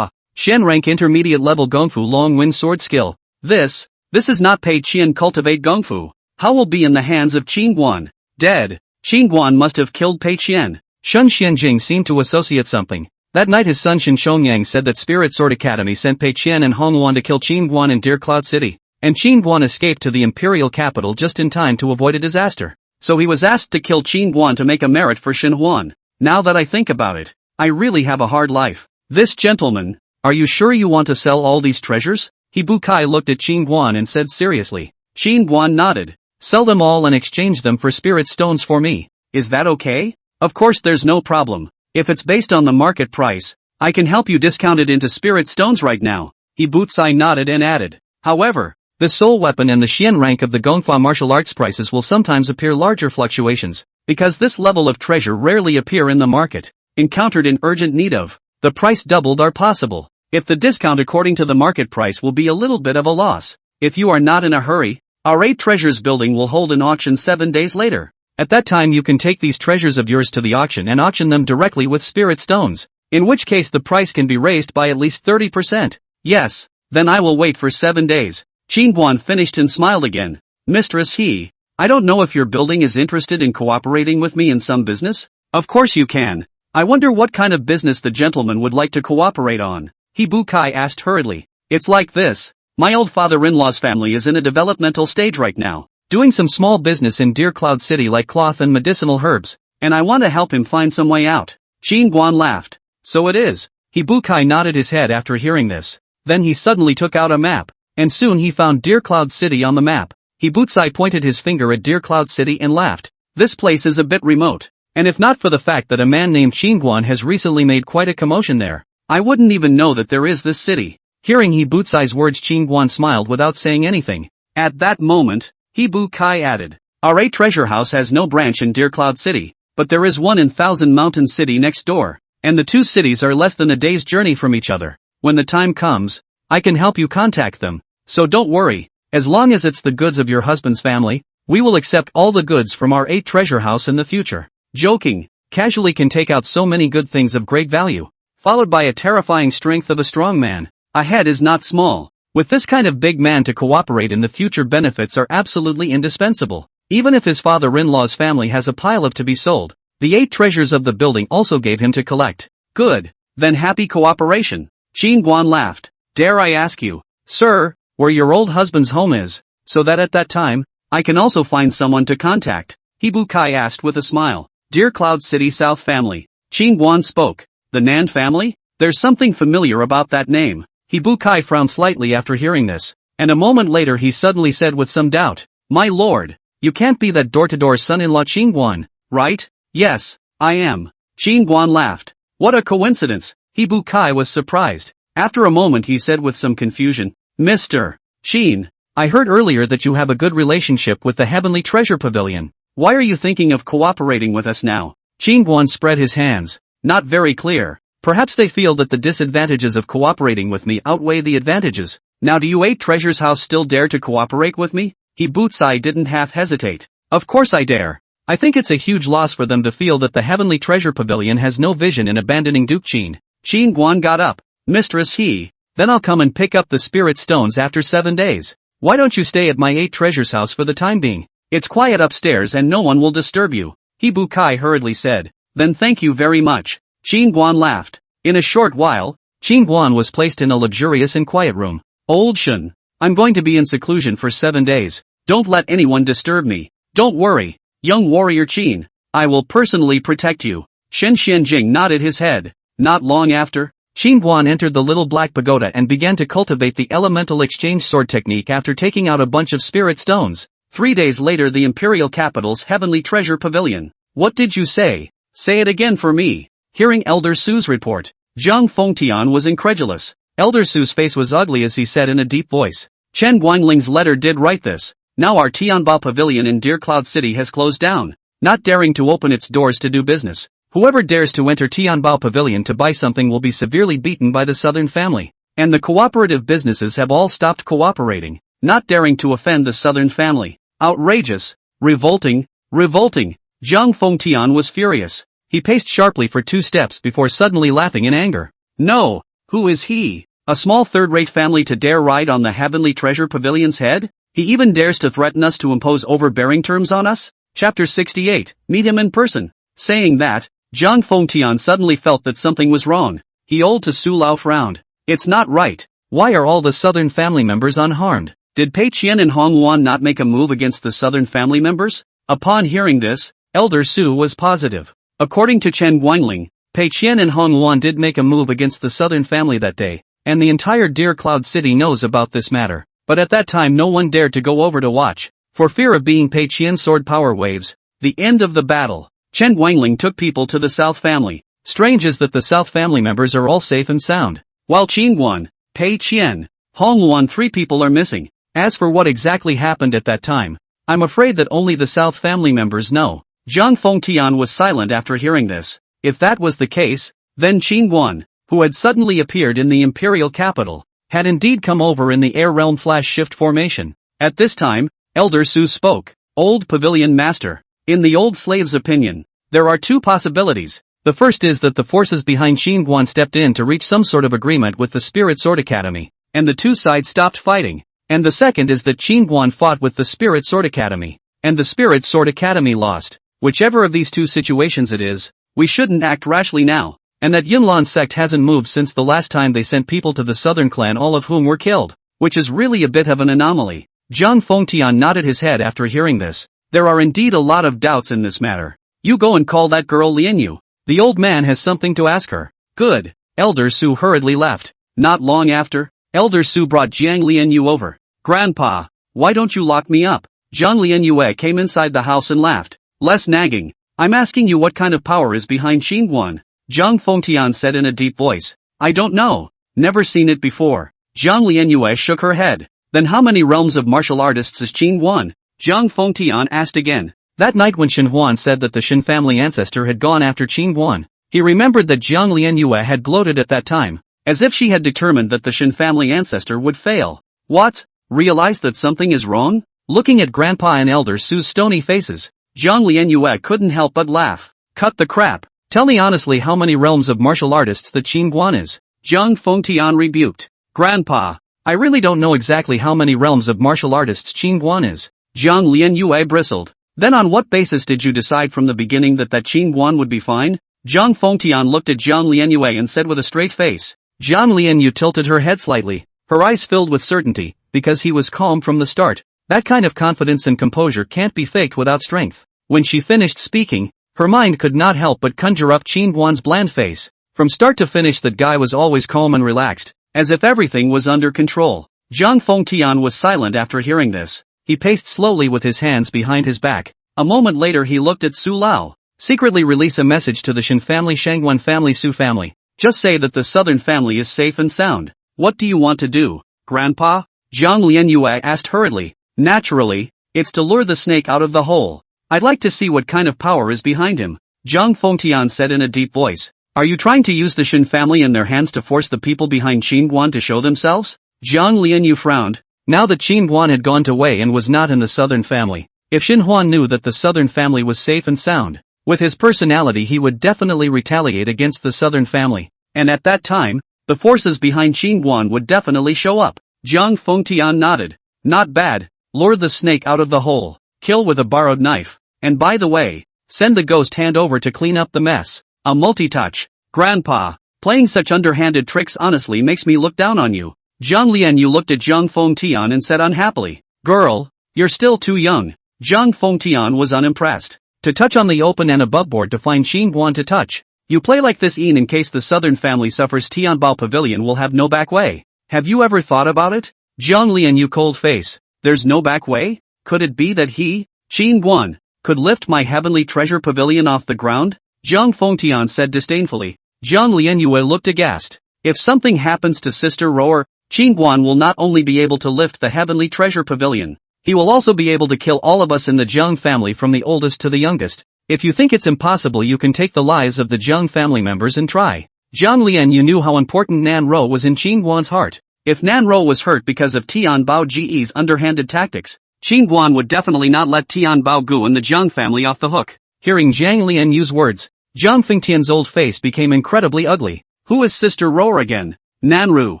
Xian rank intermediate level Gongfu long wind sword skill. This is not Pei Qian cultivate Gongfu. How will be in the hands of Qinguan? Dead. Qinguan must have killed Pei Qian. Xin Xianjing seemed to associate something. That night his son Xin Shongyang said that Spirit Sword Academy sent Pei Qian and Hongwan to kill Qinguan in Deer Cloud City, and Qinguan escaped to the imperial capital just in time to avoid a disaster. So he was asked to kill Qinguan to make a merit for Xinhuan. Now that I think about it, I really have a hard life. This gentleman, are you sure you want to sell all these treasures? Hebu Kai looked at Qinguan and said seriously. Qinguan nodded. Sell them all and exchange them for spirit stones for me. Is that okay? Of course, there's no problem. If it's based on the market price, I can help you discount it into spirit stones right now. Hebu Kai nodded and added. However, the soul weapon and the Xian rank of the Gongfa martial arts prices will sometimes appear larger fluctuations, because this level of treasure rarely appear in the market. Encountered in urgent need of, the price doubled are possible. If the discount according to the market price will be a little bit of a loss. If you are not in a hurry, our 8 Treasures building will hold an auction 7 days later. At that time you can take these treasures of yours to the auction and auction them directly with spirit stones, in which case the price can be raised by at least 30%. Yes, then I will wait for 7 days. Qinguan finished and smiled again. Mistress He, I don't know if your building is interested in cooperating with me in some business? Of course you can. I wonder what kind of business the gentleman would like to cooperate on. Hebu Kai asked hurriedly. It's like this. My old father-in-law's family is in a developmental stage right now, doing some small business in Deer Cloud City like cloth and medicinal herbs, and I want to help him find some way out. Qinguan laughed. So it is. Hebu Kai nodded his head after hearing this. Then he suddenly took out a map, and soon he found Deer Cloud City on the map. Hebu Kai pointed his finger at Deer Cloud City and laughed. This place is a bit remote, and if not for the fact that a man named Qinguan has recently made quite a commotion there, I wouldn't even know that there is this city. Hearing Hebu Kai's words, Qinguan smiled without saying anything. At that moment, Hebu Kai added, Our 8 Treasure House has no branch in Deer Cloud City, but there is one in Thousand Mountain City next door, and the 2 cities are less than a day's journey from each other. When the time comes, I can help you contact them, so don't worry. As long as it's the goods of your husband's family, we will accept all the goods from our 8 Treasure House in the future. Joking, casually can take out so many good things of great value, followed by a terrifying strength of a strong man. A head is not small. With this kind of big man to cooperate in the future, benefits are absolutely indispensable. Even if his father-in-law's family has a pile of to be sold, the 8 treasures of the building also gave him to collect. Good, then happy cooperation. Qinguan laughed. Dare I ask you, sir, where your old husband's home is, so that at that time, I can also find someone to contact? Hebu Kai asked with a smile. Deer Cloud City South family. Qinguan spoke. The Nan family? There's something familiar about that name. Hebu Kai frowned slightly after hearing this, and a moment later he suddenly said with some doubt, My lord, you can't be that door-to-door son-in-law Qinguan, right? Yes, I am. Qinguan laughed. What a coincidence. Hebu Kai was surprised. After a moment he said with some confusion, Mr. Qin, I heard earlier that you have a good relationship with the Heavenly Treasure Pavilion. Why are you thinking of cooperating with us now? Qin Guan spread his hands. Not very clear. Perhaps they feel that the disadvantages of cooperating with me outweigh the advantages. Now do you 8 Treasures House still dare to cooperate with me? He Bootsai didn't half hesitate. Of course I dare. I think it's a huge loss for them to feel that the Heavenly Treasure Pavilion has no vision in abandoning Duke Qin. Qin Guan got up. Mistress he. Then I'll come and pick up the spirit stones after 7 days. Why don't you stay at my 8 Treasures House for the time being? It's quiet upstairs and no one will disturb you. He Bukai hurriedly said. Then thank you very much. Qin Guan laughed. In a short while, Qin Guan was placed in a luxurious and quiet room. Old Shun. I'm going to be in seclusion for 7 days. Don't let anyone disturb me. Don't worry, young warrior Qin. I will personally protect you. Shen Xianjing nodded his head. Not long after, Qin Guan entered the little black pagoda and began to cultivate the elemental exchange sword technique after taking out a bunch of spirit stones. 3 days later, the imperial capital's Heavenly Treasure Pavilion. What did you say? Say it again for me. Hearing Elder Su's report, Zhang Fengtian was incredulous. Elder Su's face was ugly as he said in a deep voice. Chen Guangling's letter did write this. Now our Tianbao Pavilion in Deer Cloud City has closed down, not daring to open its doors to do business. Whoever dares to enter Tianbao Pavilion to buy something will be severely beaten by the Southern family. And the cooperative businesses have all stopped cooperating, not daring to offend the Southern family. Outrageous. Revolting. Revolting. Zhang Fengtian was furious. He paced sharply for 2 steps before suddenly laughing in anger. No. Who is he? A small third-rate family to dare ride on the Heavenly Treasure Pavilion's head? He even dares to threaten us to impose overbearing terms on us? Chapter 68. Meet him in person. Saying that, Zhang Fengtian suddenly felt that something was wrong. He old to Su Lao frowned. It's not right. Why are all the Southern family members unharmed? Did Pei Qian and Hong Wan not make a move against the Southern family members? Upon hearing this, Elder Su was positive. According to Chen Guangling, Pei Qian and Hong Wan did make a move against the Southern family that day, and the entire Deer Cloud City knows about this matter. But at that time no one dared to go over to watch, for fear of being Pei Qian's sword power waves. The end of the battle. Chen Guangling took people to the South family. Strange is that the South family members are all safe and sound. While Qin Guan, Pei Qian, Hong Wan 3 people are missing. As for what exactly happened at that time, I'm afraid that only the South family members know. Zhang Fengtian was silent after hearing this. If that was the case, then Qin Guan, who had suddenly appeared in the imperial capital, had indeed come over in the air realm flash shift formation. At this time, Elder Su spoke. Old Pavilion Master. In the old slave's opinion, there are 2 possibilities. The first is that the forces behind Qin Guan stepped in to reach some sort of agreement with the Spirit Sword Academy, and the 2 sides stopped fighting. And the second is that Qin Guan fought with the Spirit Sword Academy, and the Spirit Sword Academy lost. Whichever of these 2 situations it is, we shouldn't act rashly now, and that Yunlan's sect hasn't moved since the last time they sent people to the Southern clan, all of whom were killed, which is really a bit of an anomaly. Zhang Fengtian nodded his head after hearing this. There are indeed a lot of doubts in this matter. You go and call that girl Lianyu. The old man has something to ask her. Good. Elder Su hurriedly left. Not long after, Elder Su brought Jiang Lianyu over. Grandpa, why don't you lock me up? Jiang Lianyue came inside the house and laughed. Less nagging. I'm asking you what kind of power is behind Qin Guan. Zhang Fengtian said in a deep voice. I don't know. Never seen it before. Jiang Lianyue shook her head. Then how many realms of martial artists is Qin Guan? Zhang Fengtian asked again. That night when Shen Huan said that the Shen family ancestor had gone after Qin Guan, he remembered that Jiang Lianyue had gloated at that time, as if she had determined that the Shen family ancestor would fail. What? Realized that something is wrong? Looking at Grandpa and Elder Su's stony faces, Jiang Lianyue couldn't help but laugh. Cut the crap. Tell me honestly how many realms of martial artists that Qin Guan is. Zhang Fengtian rebuked. Grandpa, I really don't know exactly how many realms of martial artists Qin Guan is. Jiang Lianyue bristled. Then on what basis did you decide from the beginning that Qin Guan would be fine? Zhang Fengtian looked at Jiang Lianyue and said with a straight face. Jiang Lianyu tilted her head slightly, her eyes filled with certainty, because he was calm from the start. That kind of confidence and composure can't be faked without strength. When she finished speaking, her mind could not help but conjure up Qin Guan's bland face. From start to finish that guy was always calm and relaxed, as if everything was under control. Zhang Fengtian was silent after hearing this. He paced slowly with his hands behind his back. A moment later he looked at Su Lao. Secretly release a message to the Shen family, Shangguan family, Su family. Just say that the Southern family is safe and sound. What do you want to do? Grandpa? Zhang Lianyue asked hurriedly. Naturally, it's to lure the snake out of the hole. I'd like to see what kind of power is behind him. Zhang Fengtian said in a deep voice. Are you trying to use the Shin family and their hands to force the people behind Qin Guan to show themselves? Zhang Lianyu frowned. Now that Qin Guan had gone to Wei and was not in the southern family, if Xin Huan knew that the southern family was safe and sound, with his personality he would definitely retaliate against the southern family, and at that time, the forces behind Qin Guan would definitely show up. Zhang Fengtian nodded. Not bad. Lure the snake out of the hole, kill with a borrowed knife, and by the way, send the ghost hand over to clean up the mess. A multi-touch. Grandpa, playing such underhanded tricks honestly makes me look down on you. Zhang Lianyu looked at Zhang Fengtian and said unhappily. Girl, you're still too young. Zhang Fengtian was unimpressed. To touch on the open and aboveboard to find Qin Guan to touch. You play like this in case the southern family suffers. Tianbao Pavilion will have no back way. Have you ever thought about it? Zhang Lianyu cold face. There's no back way? Could it be that he, Qin Guan, could lift my heavenly treasure pavilion off the ground? Zhang Fengtian said disdainfully. Zhang Lianyue looked aghast. If something happens to Sister Roar, Qin Guan will not only be able to lift the heavenly treasure pavilion, he will also be able to kill all of us in the Zhang family from the oldest to the youngest. If you think it's impossible you can take the lives of the Zhang family members and try. Zhang Lianyu knew how important Nan Ro was in Qin Guan's heart. If Nan Ro was hurt because of Tianbao Ge's underhanded tactics, Qin Guan would definitely not let Tianbao Gu and the Zhang family off the hook. Hearing Zhang Lianyu's words, Zhang Fengtian's old face became incredibly ugly. Who is Sister Roar again? Nanru,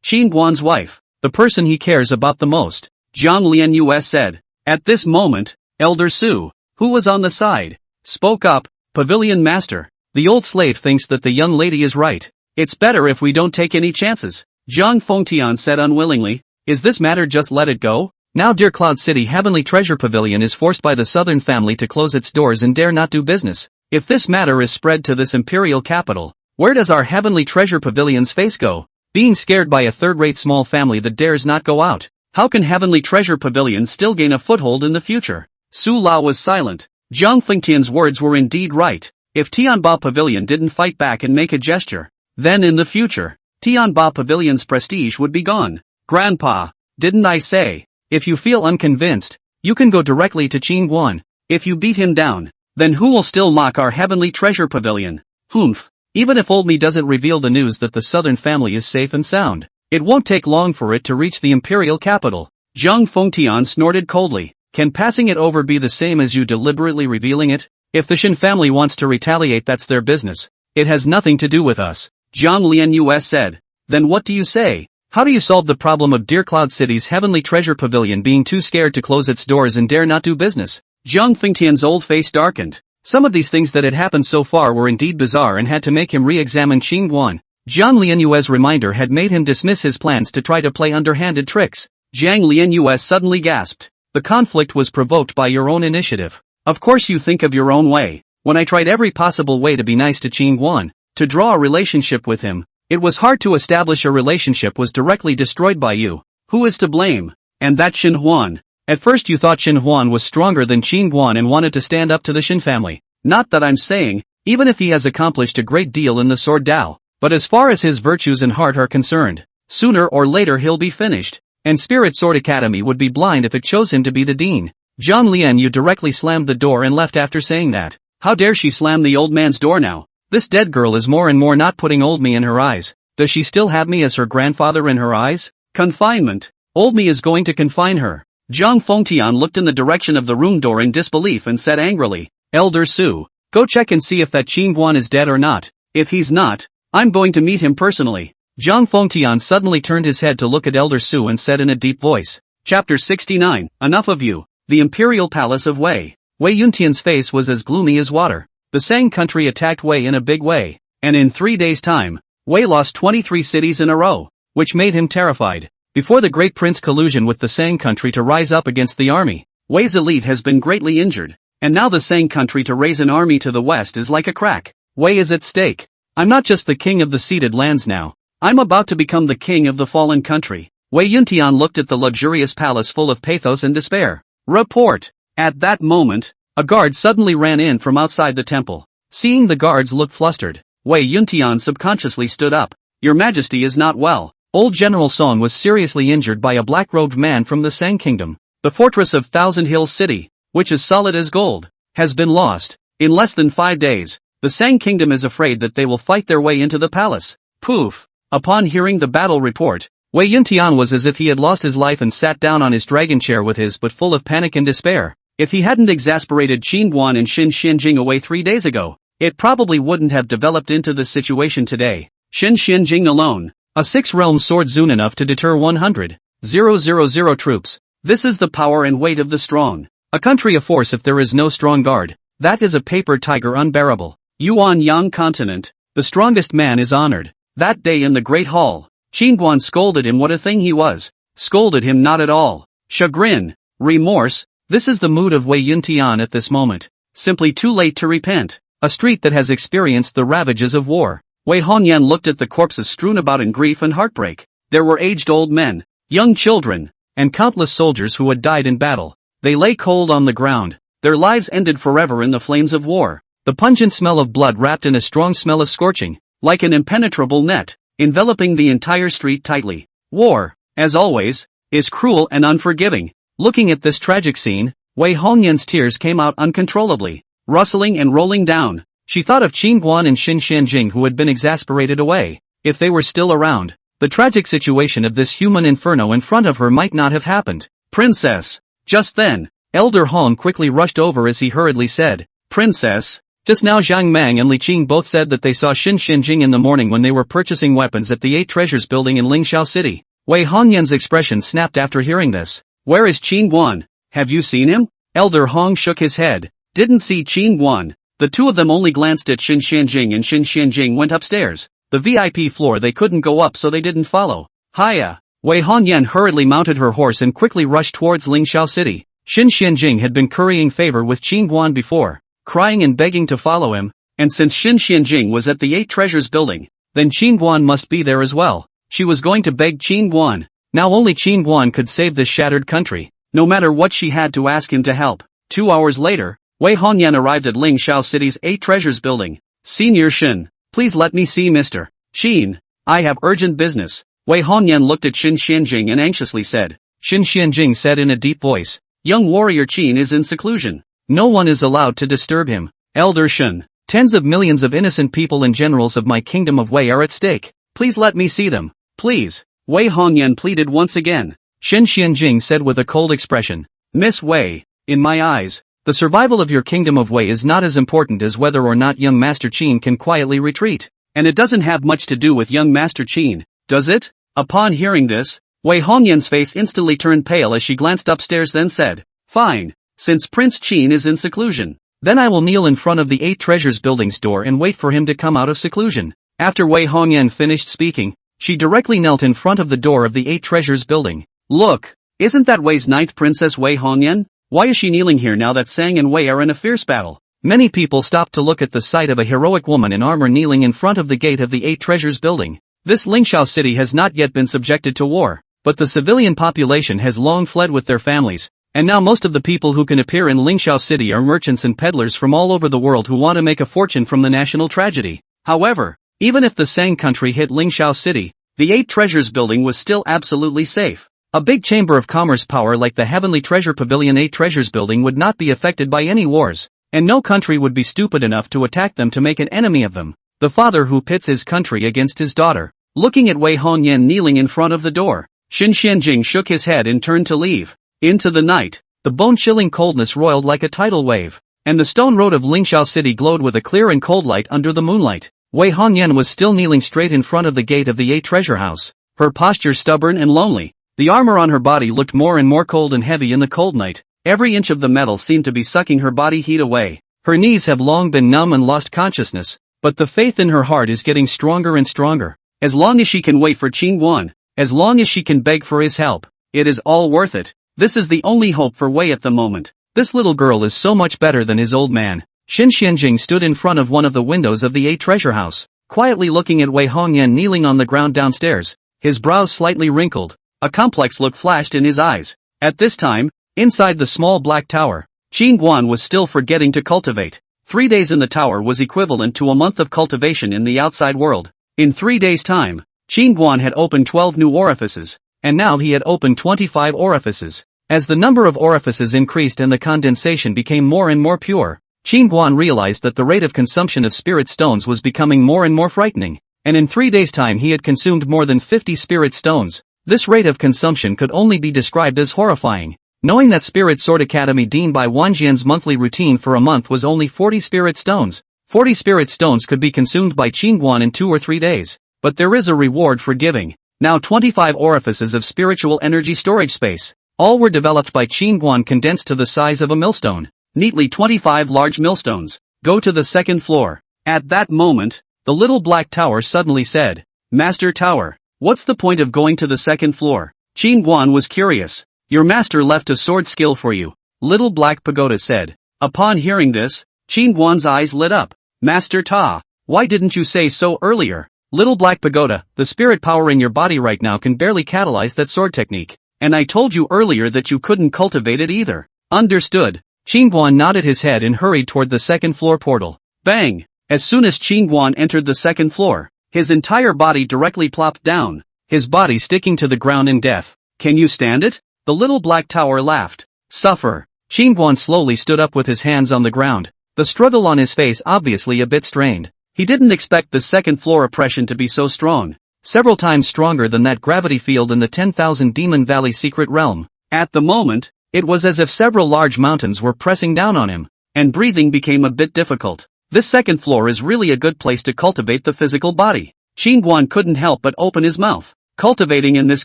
Qin Guan's wife, the person he cares about the most. Zhang Lianyu said. At this moment, Elder Su, who was on the side, spoke up. Pavilion Master, the old slave thinks that the young lady is right. It's better if we don't take any chances. Zhang Fengtian said unwillingly. Is this matter just let it go? Now Dear Cloud City Heavenly Treasure Pavilion is forced by the southern family to close its doors and dare not do business. If this matter is spread to this imperial capital, where does our Heavenly Treasure Pavilion's face go? Being scared by a third-rate small family that dares not go out. How can Heavenly Treasure Pavilion still gain a foothold in the future? Su Lao was silent. Zhang Fengtian's words were indeed right. If Tianbao Pavilion didn't fight back and make a gesture, then in the future, Tianbao Pavilion's prestige would be gone. Grandpa, didn't I say, if you feel unconvinced, you can go directly to Qin Guan. If you beat him down, then who will still mock our Heavenly Treasure Pavilion? Humph. Even if Old Me doesn't reveal the news that the southern family is safe and sound, it won't take long for it to reach the imperial capital. Zhang Fengtian snorted coldly. Can passing it over be the same as you deliberately revealing it? If the Shin family wants to retaliate, that's their business. It has nothing to do with us. Zhang Lianyu said. Then what do you say? How do you solve the problem of Dear Cloud City's Heavenly Treasure Pavilion being too scared to close its doors and dare not do business? Zhang Fengtian's old face darkened. Some of these things that had happened so far were indeed bizarre and had to make him re-examine Qin Guan. Zhang Lianyu's reminder had made him dismiss his plans to try to play underhanded tricks. Zhang Lianyu suddenly gasped. The conflict was provoked by your own initiative. Of course you think of your own way. When I tried every possible way to be nice to Qin Guan, to draw a relationship with him, it was hard to establish a relationship was directly destroyed by you. Who is to blame? And that Xin Huan. At first you thought Xin Huan was stronger than Qin Guan and wanted to stand up to the Shin family. Not that I'm saying, even if he has accomplished a great deal in the Sword Dao, but as far as his virtues and heart are concerned, sooner or later he'll be finished, and Spirit Sword Academy would be blind if it chose him to be the dean. Zhang Lianyu directly slammed the door and left after saying that. How dare she slam the old man's door now? This dead girl is more and more not putting Old Me in her eyes. Does she still have me as her grandfather in her eyes? Confinement. Old Me is going to confine her. Zhang Fengtian looked in the direction of the room door in disbelief and said angrily, Elder Su, go check and see if that Qin Guan is dead or not. If he's not, I'm going to meet him personally. Zhang Fengtian suddenly turned his head to look at Elder Su and said in a deep voice. Chapter 69, Enough of you. The Imperial Palace of Wei. Wei Yuntian's face was as gloomy as water. The Sang country attacked Wei in a big way, and in 3 days' time, Wei lost 23 cities in a row, which made him terrified. Before the Great Prince collusion with the Sang country to rise up against the army, Wei's elite has been greatly injured, and now the Sang country to raise an army to the west is like a crack. Wei is at stake. I'm not just the king of the ceded lands now, I'm about to become the king of the fallen country. Wei Yuntian looked at the luxurious palace full of pathos and despair. Report. At that moment, a guard suddenly ran in from outside the temple. Seeing the guards look flustered, Wei Yuntian subconsciously stood up. Your Majesty is not well. Old General Song was seriously injured by a black-robed man from the Sang Kingdom. The fortress of Thousand Hills City, which is solid as gold, has been lost. In less than 5 days, the Sang Kingdom is afraid that they will fight their way into the palace. Poof! Upon hearing the battle report, Wei Yuntian was as if he had lost his life and sat down on his dragon chair with his but full of panic and despair. If he hadn't exasperated Qin Guan and Xin Xianjing away 3 days ago, it probably wouldn't have developed into this situation today. Xin Xianjing alone, a 6-realm sword zoon enough to deter 100,000 troops. This is the power and weight of the strong. A country a force if there is no strong guard. That is a paper tiger unbearable. Yuan Yang continent, the strongest man is honored. That day in the Great Hall, Qin Guan scolded him what a thing he was. Scolded him not at all. Chagrin, remorse, this is the mood of Wei Yuntian at this moment. Simply too late to repent. A street that has experienced the ravages of war. Wei Hongyan looked at the corpses strewn about in grief and heartbreak. There were aged old men, young children, and countless soldiers who had died in battle. They lay cold on the ground. Their lives ended forever in the flames of war. The pungent smell of blood wrapped in a strong smell of scorching, like an impenetrable net, enveloping the entire street tightly. War, as always, is cruel and unforgiving. Looking at this tragic scene, Wei Hongyan's tears came out uncontrollably, rustling and rolling down. She thought of Qin Guan and Xin Xianjing who had been exasperated away. If they were still around, the tragic situation of this human inferno in front of her might not have happened. Princess! Just then, Elder Hong quickly rushed over as he hurriedly said, Princess, just now Zhang Mang and Li Qing both said that they saw Xin Xianjing in the morning when they were purchasing weapons at the 8 Treasures building in Lingxiao City. Wei Hongyan's expression snapped after hearing this. Where is Qin Guan? Have you seen him? Elder Hong shook his head. Didn't see Qin Guan. The two of them only glanced at Xin Xianjing and Xin Xianjing went upstairs. The VIP floor they couldn't go up so they didn't follow. Hiya! Wei Hongyan hurriedly mounted her horse and quickly rushed towards Lingxiao City. Xin Xianjing had been currying favor with Qin Guan before, crying and begging to follow him, and since Xin Xianjing was at the 8 Treasures building, then Qin Guan must be there as well. She was going to beg Qin Guan. Now only Qin Guan could save this shattered country, no matter what she had to ask him to help. 2 hours later, Wei Hongyan arrived at Lingxiao City's 8 Treasures building. Senior Xin, please let me see Mr. Xin. I have urgent business. Wei Hongyan looked at Xin Xianjing and anxiously said. Xin Xianjing said in a deep voice. Young warrior Qin is in seclusion. No one is allowed to disturb him. Elder Xin, tens of millions of innocent people and generals of my kingdom of Wei are at stake. Please let me see them. Please. Wei Hongyan pleaded once again. Xin Xianjing said with a cold expression. Miss Wei, in my eyes, the survival of your kingdom of Wei is not as important as whether or not young Master Qin can quietly retreat. And it doesn't have much to do with young Master Qin, does it? Upon hearing this, Wei Hongyan's face instantly turned pale as she glanced upstairs then said, Fine, since Prince Qin is in seclusion, then I will kneel in front of the 8 Treasures building's door and wait for him to come out of seclusion. After Wei Hongyan finished speaking, she directly knelt in front of the door of the 8 Treasures building. Look, isn't that Wei's 9th princess Wei Hongyan? Why is she kneeling here now that Sang and Wei are in a fierce battle? Many people stopped to look at the sight of a heroic woman in armor kneeling in front of the gate of the 8 Treasures building. This Lingxiao city has not yet been subjected to war, but the civilian population has long fled with their families, and now most of the people who can appear in Lingxiao city are merchants and peddlers from all over the world who want to make a fortune from the national tragedy. However, even if the Sang country hit Lingxiao city, the 8 Treasures building was still absolutely safe. A big chamber of commerce power like the Heavenly Treasure Pavilion 8 Treasures building would not be affected by any wars, and no country would be stupid enough to attack them to make an enemy of them. The father who pits his country against his daughter. Looking at Wei Hongyan kneeling in front of the door, Xin Xianjing shook his head and turned to leave. Into the night, the bone-chilling coldness roiled like a tidal wave, and the stone road of Lingxiao city glowed with a clear and cold light under the moonlight. Wei Hongyan was still kneeling straight in front of the gate of the 8 Treasure house, her posture stubborn and lonely. The armor on her body looked more and more cold and heavy in the cold night. Every inch of the metal seemed to be sucking her body heat away. Her knees have long been numb and lost consciousness, but the faith in her heart is getting stronger and stronger. As long as she can wait for Qin Guan, as long as she can beg for his help, it is all worth it. This is the only hope for Wei at the moment. This little girl is so much better than his old man. Xin Xianjing stood in front of one of the windows of the 8 Treasure house, quietly looking at Wei Hongyan kneeling on the ground downstairs, his brows slightly wrinkled. A complex look flashed in his eyes. At this time, inside the small black tower, Qin Guan was still forgetting to cultivate. 3 days in the tower was equivalent to a month of cultivation in the outside world. In 3 days' time, Guan had opened 12 new orifices, and now he had opened 25 orifices. As the number of orifices increased and the condensation became more and more pure, Guan realized that the rate of consumption of spirit stones was becoming more and more frightening, and in 3 days' time he had consumed more than 50 spirit stones. This rate of consumption could only be described as horrifying. Knowing that Spirit Sword Academy Dean Bai Wanjian's monthly routine for a month was only 40 spirit stones. 40 spirit stones could be consumed by Guan in 2 or 3 days, but there is a reward for giving. Now 25 orifices of spiritual energy storage space. All were developed by Guan, condensed to the size of a millstone. Neatly 25 large millstones. Go to the second floor. At that moment, the little black tower suddenly said, Master Tower, what's the point of going to the second floor? Guan was curious. Your master left a sword skill for you, Little Black Pagoda said. Upon hearing this, Guan's eyes lit up. Master Ta, why didn't you say so earlier? Little Black Pagoda, the spirit power in your body right now can barely catalyze that sword technique. And I told you earlier that you couldn't cultivate it either. Understood. Guan nodded his head and hurried toward the second floor portal. Bang! As soon as Guan entered the second floor, his entire body directly plopped down, his body sticking to the ground in death. Can you stand it? The little black tower laughed. Suffer. Guan slowly stood up with his hands on the ground, the struggle on his face obviously a bit strained. He didn't expect the second floor oppression to be so strong. Several times stronger than that gravity field in the 10,000 Demon Valley secret realm. At the moment, it was as if several large mountains were pressing down on him, and breathing became a bit difficult. This second floor is really a good place to cultivate the physical body. Guan couldn't help but open his mouth. Cultivating in this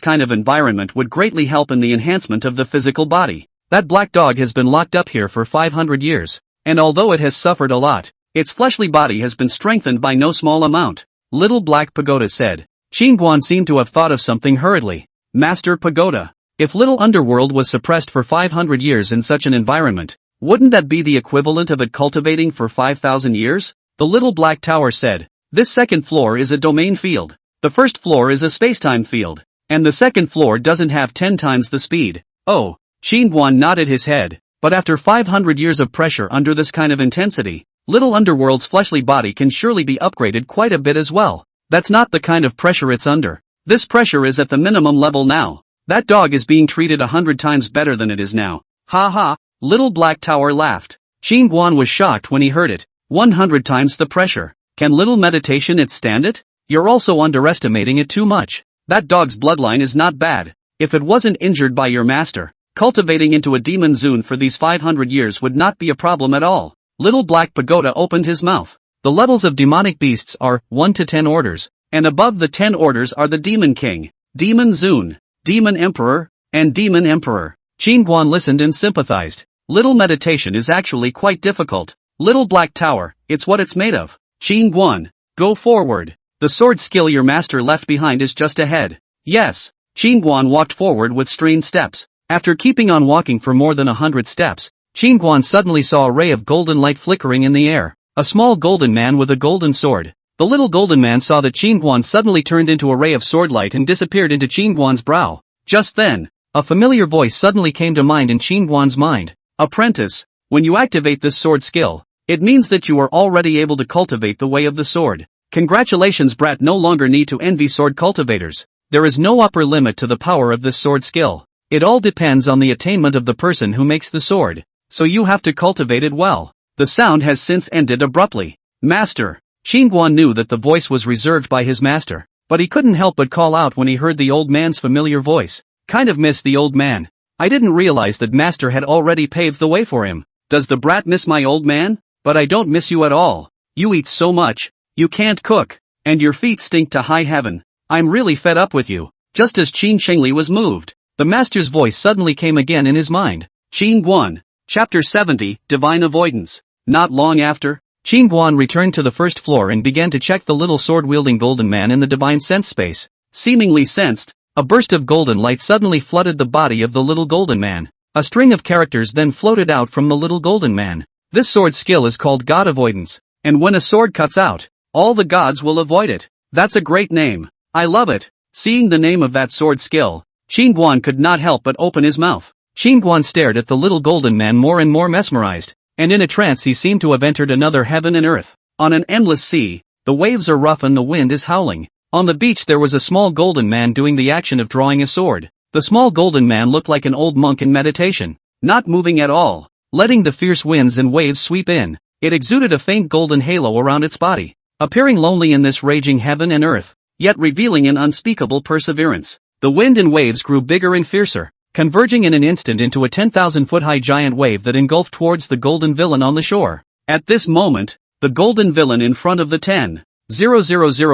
kind of environment would greatly help in the enhancement of the physical body. That black dog has been locked up here for 500 years, and although it has suffered a lot, its fleshly body has been strengthened by no small amount, Little Black Pagoda said. Guan seemed to have thought of something hurriedly. Master Pagoda, if Little Underworld was suppressed for 500 years in such an environment, wouldn't that be the equivalent of it cultivating for 5,000 years? The Little Black Tower said. This second floor is a domain field. The first floor is a spacetime field, and the second floor doesn't have 10 times the speed. Oh, Guan nodded his head, but after 500 years of pressure under this kind of intensity, Little Underworld's fleshly body can surely be upgraded quite a bit as well. That's not the kind of pressure it's under. This pressure is at the minimum level now. That dog is being treated 100 times better than it is now. Ha ha, Little Black Tower laughed. Guan was shocked when he heard it. 100 times the pressure. Can little meditation it stand it? You're also underestimating it too much. That dog's bloodline is not bad. If it wasn't injured by your master, cultivating into a demon zune for these 500 years would not be a problem at all. Little Black Pagoda opened his mouth. The levels of demonic beasts are 1 to 10 orders, and above the 10 orders are the Demon King, Demon Zune, Demon Emperor, and Demon Emperor. Guan listened and sympathized. Little meditation is actually quite difficult. Little Black Tower, it's what it's made of. Guan, go forward. The sword skill your master left behind is just ahead. Yes. Guan walked forward with strained steps. After keeping on walking for more than 100 steps, Guan suddenly saw a ray of golden light flickering in the air. A small golden man with a golden sword. The little golden man saw that Guan suddenly turned into a ray of sword light and disappeared into Guan's brow. Just then, a familiar voice suddenly came to mind in Guan's mind. Apprentice, when you activate this sword skill, it means that you are already able to cultivate the way of the sword. Congratulations, brat, no longer need to envy sword cultivators. There is no upper limit to the power of this sword skill. It all depends on the attainment of the person who makes the sword, so you have to cultivate it well. The sound has since ended abruptly. Master. Guan knew that the voice was reserved by his master, but he couldn't help but call out when he heard the old man's familiar voice. Kind of miss the old man. I didn't realize that master had already paved the way for him. Does the brat miss my old man? But I don't miss you at all. You eat so much. You can't cook. And your feet stink to high heaven. I'm really fed up with you. Just as Qin Shengli was moved, the master's voice suddenly came again in his mind. Guan. Chapter 70, Divine Avoidance. Not long after, Guan returned to the first floor and began to check the little sword-wielding golden man in the divine sense space. Seemingly sensed, a burst of golden light suddenly flooded the body of the little golden man. A string of characters then floated out from the little golden man. This sword skill is called God Avoidance, and when a sword cuts out, all the gods will avoid it. That's a great name. I love it. Seeing the name of that sword skill, Guan could not help but open his mouth. Guan stared at the little golden man more and more mesmerized, and in a trance he seemed to have entered another heaven and earth. On an endless sea, the waves are rough and the wind is howling. On the beach there was a small golden man doing the action of drawing a sword. The small golden man looked like an old monk in meditation, not moving at all, letting the fierce winds and waves sweep in. It exuded a faint golden halo around its body, appearing lonely in this raging heaven and earth, yet revealing an unspeakable perseverance. The wind and waves grew bigger and fiercer, converging in an instant into a 10,000-foot-high giant wave that engulfed towards the golden villain on the shore. At this moment, the golden villain in front of the 10,000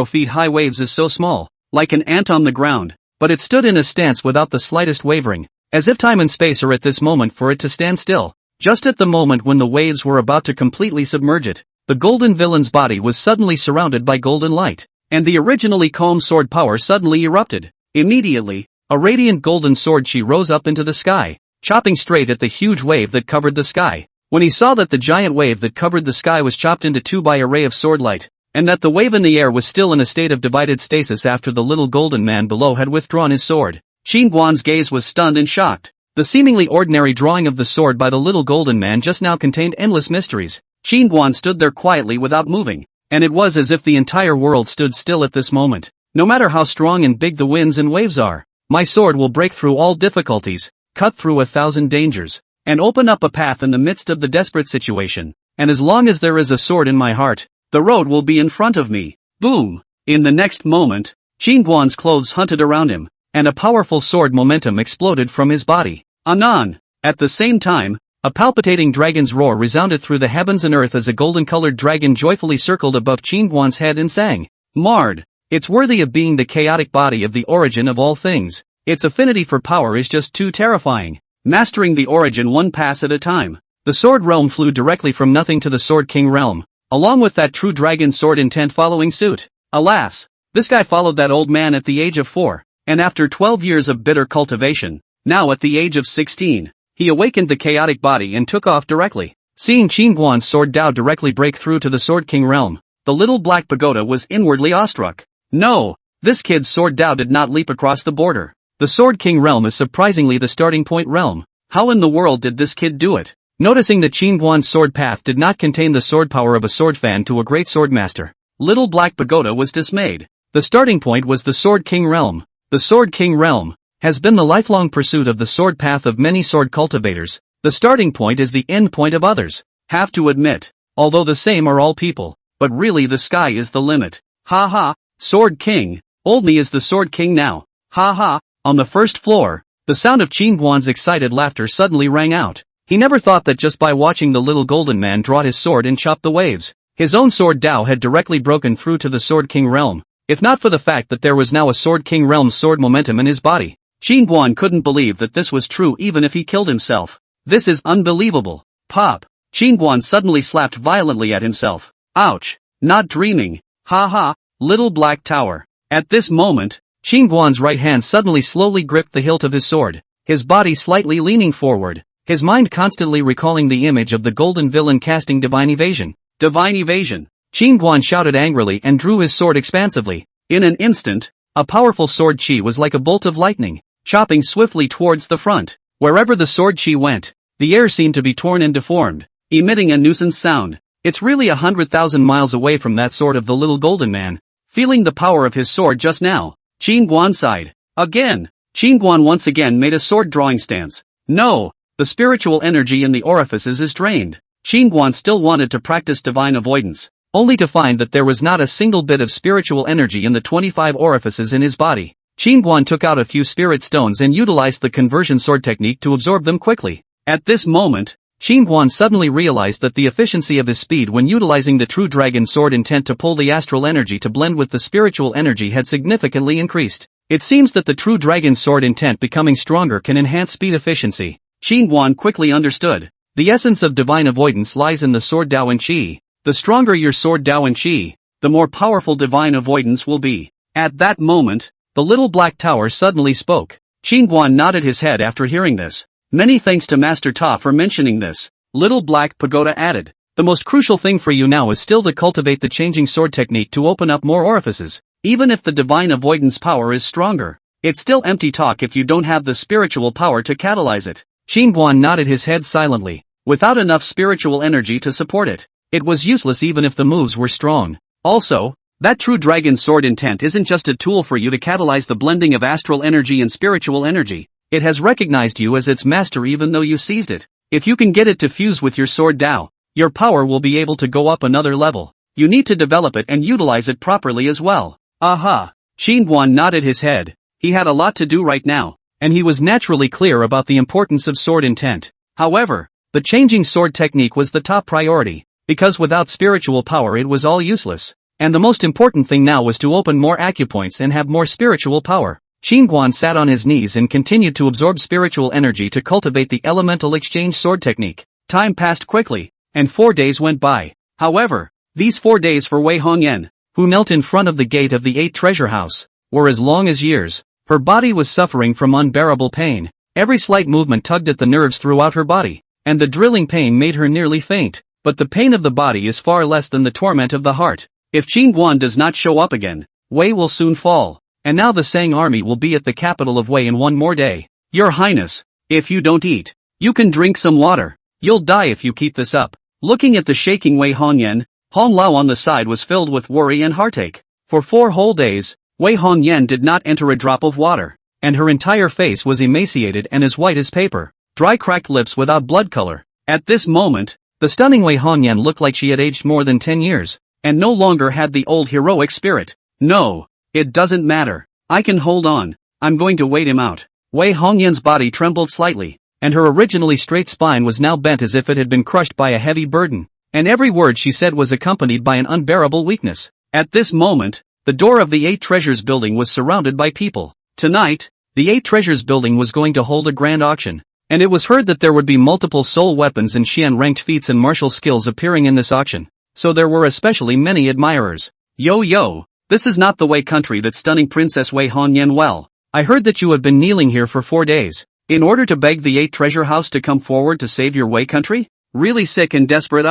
feet high waves is so small, like an ant on the ground, but it stood in a stance without the slightest wavering, as if time and space are at this moment for it to stand still. Just at the moment when the waves were about to completely submerge it, the golden villain's body was suddenly surrounded by golden light, and the originally calm sword power suddenly erupted. Immediately, a radiant golden sword chi rose up into the sky, chopping straight at the huge wave that covered the sky. When he saw that the giant wave that covered the sky was chopped into two by a ray of sword light, and that the wave in the air was still in a state of divided stasis after the little golden man below had withdrawn his sword, Qin Guan's gaze was stunned and shocked. The seemingly ordinary drawing of the sword by the little golden man just now contained endless mysteries. Qin Guan stood there quietly without moving, and it was as if the entire world stood still at this moment. No matter how strong and big the winds and waves are, my sword will break through all difficulties, cut through 1,000 dangers, and open up a path in the midst of the desperate situation. And as long as there is a sword in my heart, the road will be in front of me. Boom! In the next moment, Qin Guan's clothes hunted around him, and a powerful sword momentum exploded from his body. Anon! At the same time, a palpitating dragon's roar resounded through the heavens and earth as a golden-colored dragon joyfully circled above Qin Guan's head and sang, "Mard! It's worthy of being the chaotic body of the origin of all things. Its affinity for power is just too terrifying. Mastering the origin one pass at a time." The sword realm flew directly from nothing to the Sword King realm, along with that true dragon sword intent following suit. Alas, this guy followed that old man at the age of 4, and after 12 years of bitter cultivation, now at the age of 16, he awakened the chaotic body and took off directly. Seeing Qin Guan's sword Dao directly break through to the Sword King realm, the little black pagoda was inwardly awestruck. No, this kid's sword Dao did not leap across the border. The Sword King realm is surprisingly the starting point realm. How in the world did this kid do it? Noticing that Qin Guan's sword path did not contain the sword power of a sword fan to a great swordmaster, little black pagoda was dismayed. The starting point was the Sword King realm. The Sword King realm has been the lifelong pursuit of the sword path of many sword cultivators. The starting point is the end point of others. Have to admit, although the same are all people, but really the sky is the limit. Ha ha, Sword King, old me is the Sword King now. Ha ha. On the first floor, the sound of Qin Guan's excited laughter suddenly rang out. He never thought that just by watching the little golden man draw his sword and chop the waves, his own sword Dao had directly broken through to the Sword King realm. If not for the fact that there was now a Sword King realm sword momentum in his body, Qin Guan couldn't believe that this was true even if he killed himself. This is unbelievable. Pop! Qin Guan suddenly slapped violently at himself. Ouch! Not dreaming. Ha ha, little black tower. At this moment, Qin Guan's right hand suddenly slowly gripped the hilt of his sword, his body slightly leaning forward, his mind constantly recalling the image of the golden villain casting divine evasion. Divine evasion! Qin Guan shouted angrily and drew his sword expansively. In an instant, a powerful sword chi was like a bolt of lightning, chopping swiftly towards the front. Wherever the sword chi went, the air seemed to be torn and deformed, emitting a nuisance sound. It's really 100,000 miles away from that sword of the little golden man. Feeling the power of his sword just now, Qin Guan sighed. Again, Qin Guan once again made a sword drawing stance. No, the spiritual energy in the orifices is drained. Qin Guan still wanted to practice divine avoidance, only to find that there was not a single bit of spiritual energy in the 25 orifices in his body. Qin Guan took out a few spirit stones and utilized the conversion sword technique to absorb them quickly. At this moment, Qin Guan suddenly realized that the efficiency of his speed when utilizing the true dragon sword intent to pull the astral energy to blend with the spiritual energy had significantly increased. It seems that the true dragon sword intent becoming stronger can enhance speed efficiency. Qin Guan quickly understood. The essence of divine avoidance lies in the sword Dao and Qi. The stronger your sword Dao and Qi, the more powerful divine avoidance will be. At that moment, the little black tower suddenly spoke. Qin Guan nodded his head after hearing this. Many thanks to Master Ta for mentioning this. Little black pagoda added. The most crucial thing for you now is still to cultivate the changing sword technique to open up more orifices. Even if the divine avoidance power is stronger, it's still empty talk if you don't have the spiritual power to catalyze it. Qin Guan nodded his head silently. Without enough spiritual energy to support it, it was useless even if the moves were strong. Also, That true dragon sword intent isn't just a tool for you to catalyze the blending of astral energy and spiritual energy. It has recognized you as its master even though you seized it. If you can get it to fuse with your sword Dao, your power will be able to go up another level. You need to develop it and utilize it properly as well. Aha! Xingguan nodded his head. He had a lot to do right now, and he was naturally clear about the importance of sword intent. However, the changing sword technique was the top priority, because without spiritual power it was all useless. And the most important thing now was to open more acupoints and have more spiritual power. Xingguan sat on his knees and continued to absorb spiritual energy to cultivate the elemental exchange sword technique. Time passed quickly, and 4 days went by. However, these 4 days for Wei Hongyan, who knelt in front of the gate of the 8 treasure house, were as long as years. Her body was suffering from unbearable pain. Every slight movement tugged at the nerves throughout her body, and the drilling pain made her nearly faint. But the pain of the body is far less than the torment of the heart. If Xingguan does not show up again, Wei will soon fall. And now the Sang army will be at the capital of Wei in 1 more day. Your Highness, if you don't eat, you can drink some water. You'll die if you keep this up. Looking at the shaking Wei Hongyan, Hong Lao on the side was filled with worry and heartache. For 4 whole days, Wei Hongyan did not enter a drop of water, and her entire face was emaciated and as white as paper, dry cracked lips without blood color. At this moment, the stunning Wei Hongyan looked like she had aged more than 10 years, and no longer had the old heroic spirit. No. It doesn't matter. I can hold on. I'm going to wait him out. Wei Hongyan's body trembled slightly, and her originally straight spine was now bent as if it had been crushed by a heavy burden, and every word she said was accompanied by an unbearable weakness. At this moment, the door of the 8 Treasures building was surrounded by people. Tonight, the 8 Treasures building was going to hold a grand auction, and it was heard that there would be multiple soul weapons and Xian-ranked feats and martial skills appearing in this auction, so there were especially many admirers. Yo! This is not the Wei country that stunning Princess Wei Hongyan well. I heard that you have been kneeling here for 4 days, in order to beg the 8 treasure house to come forward to save your Wei country? Really sick and desperate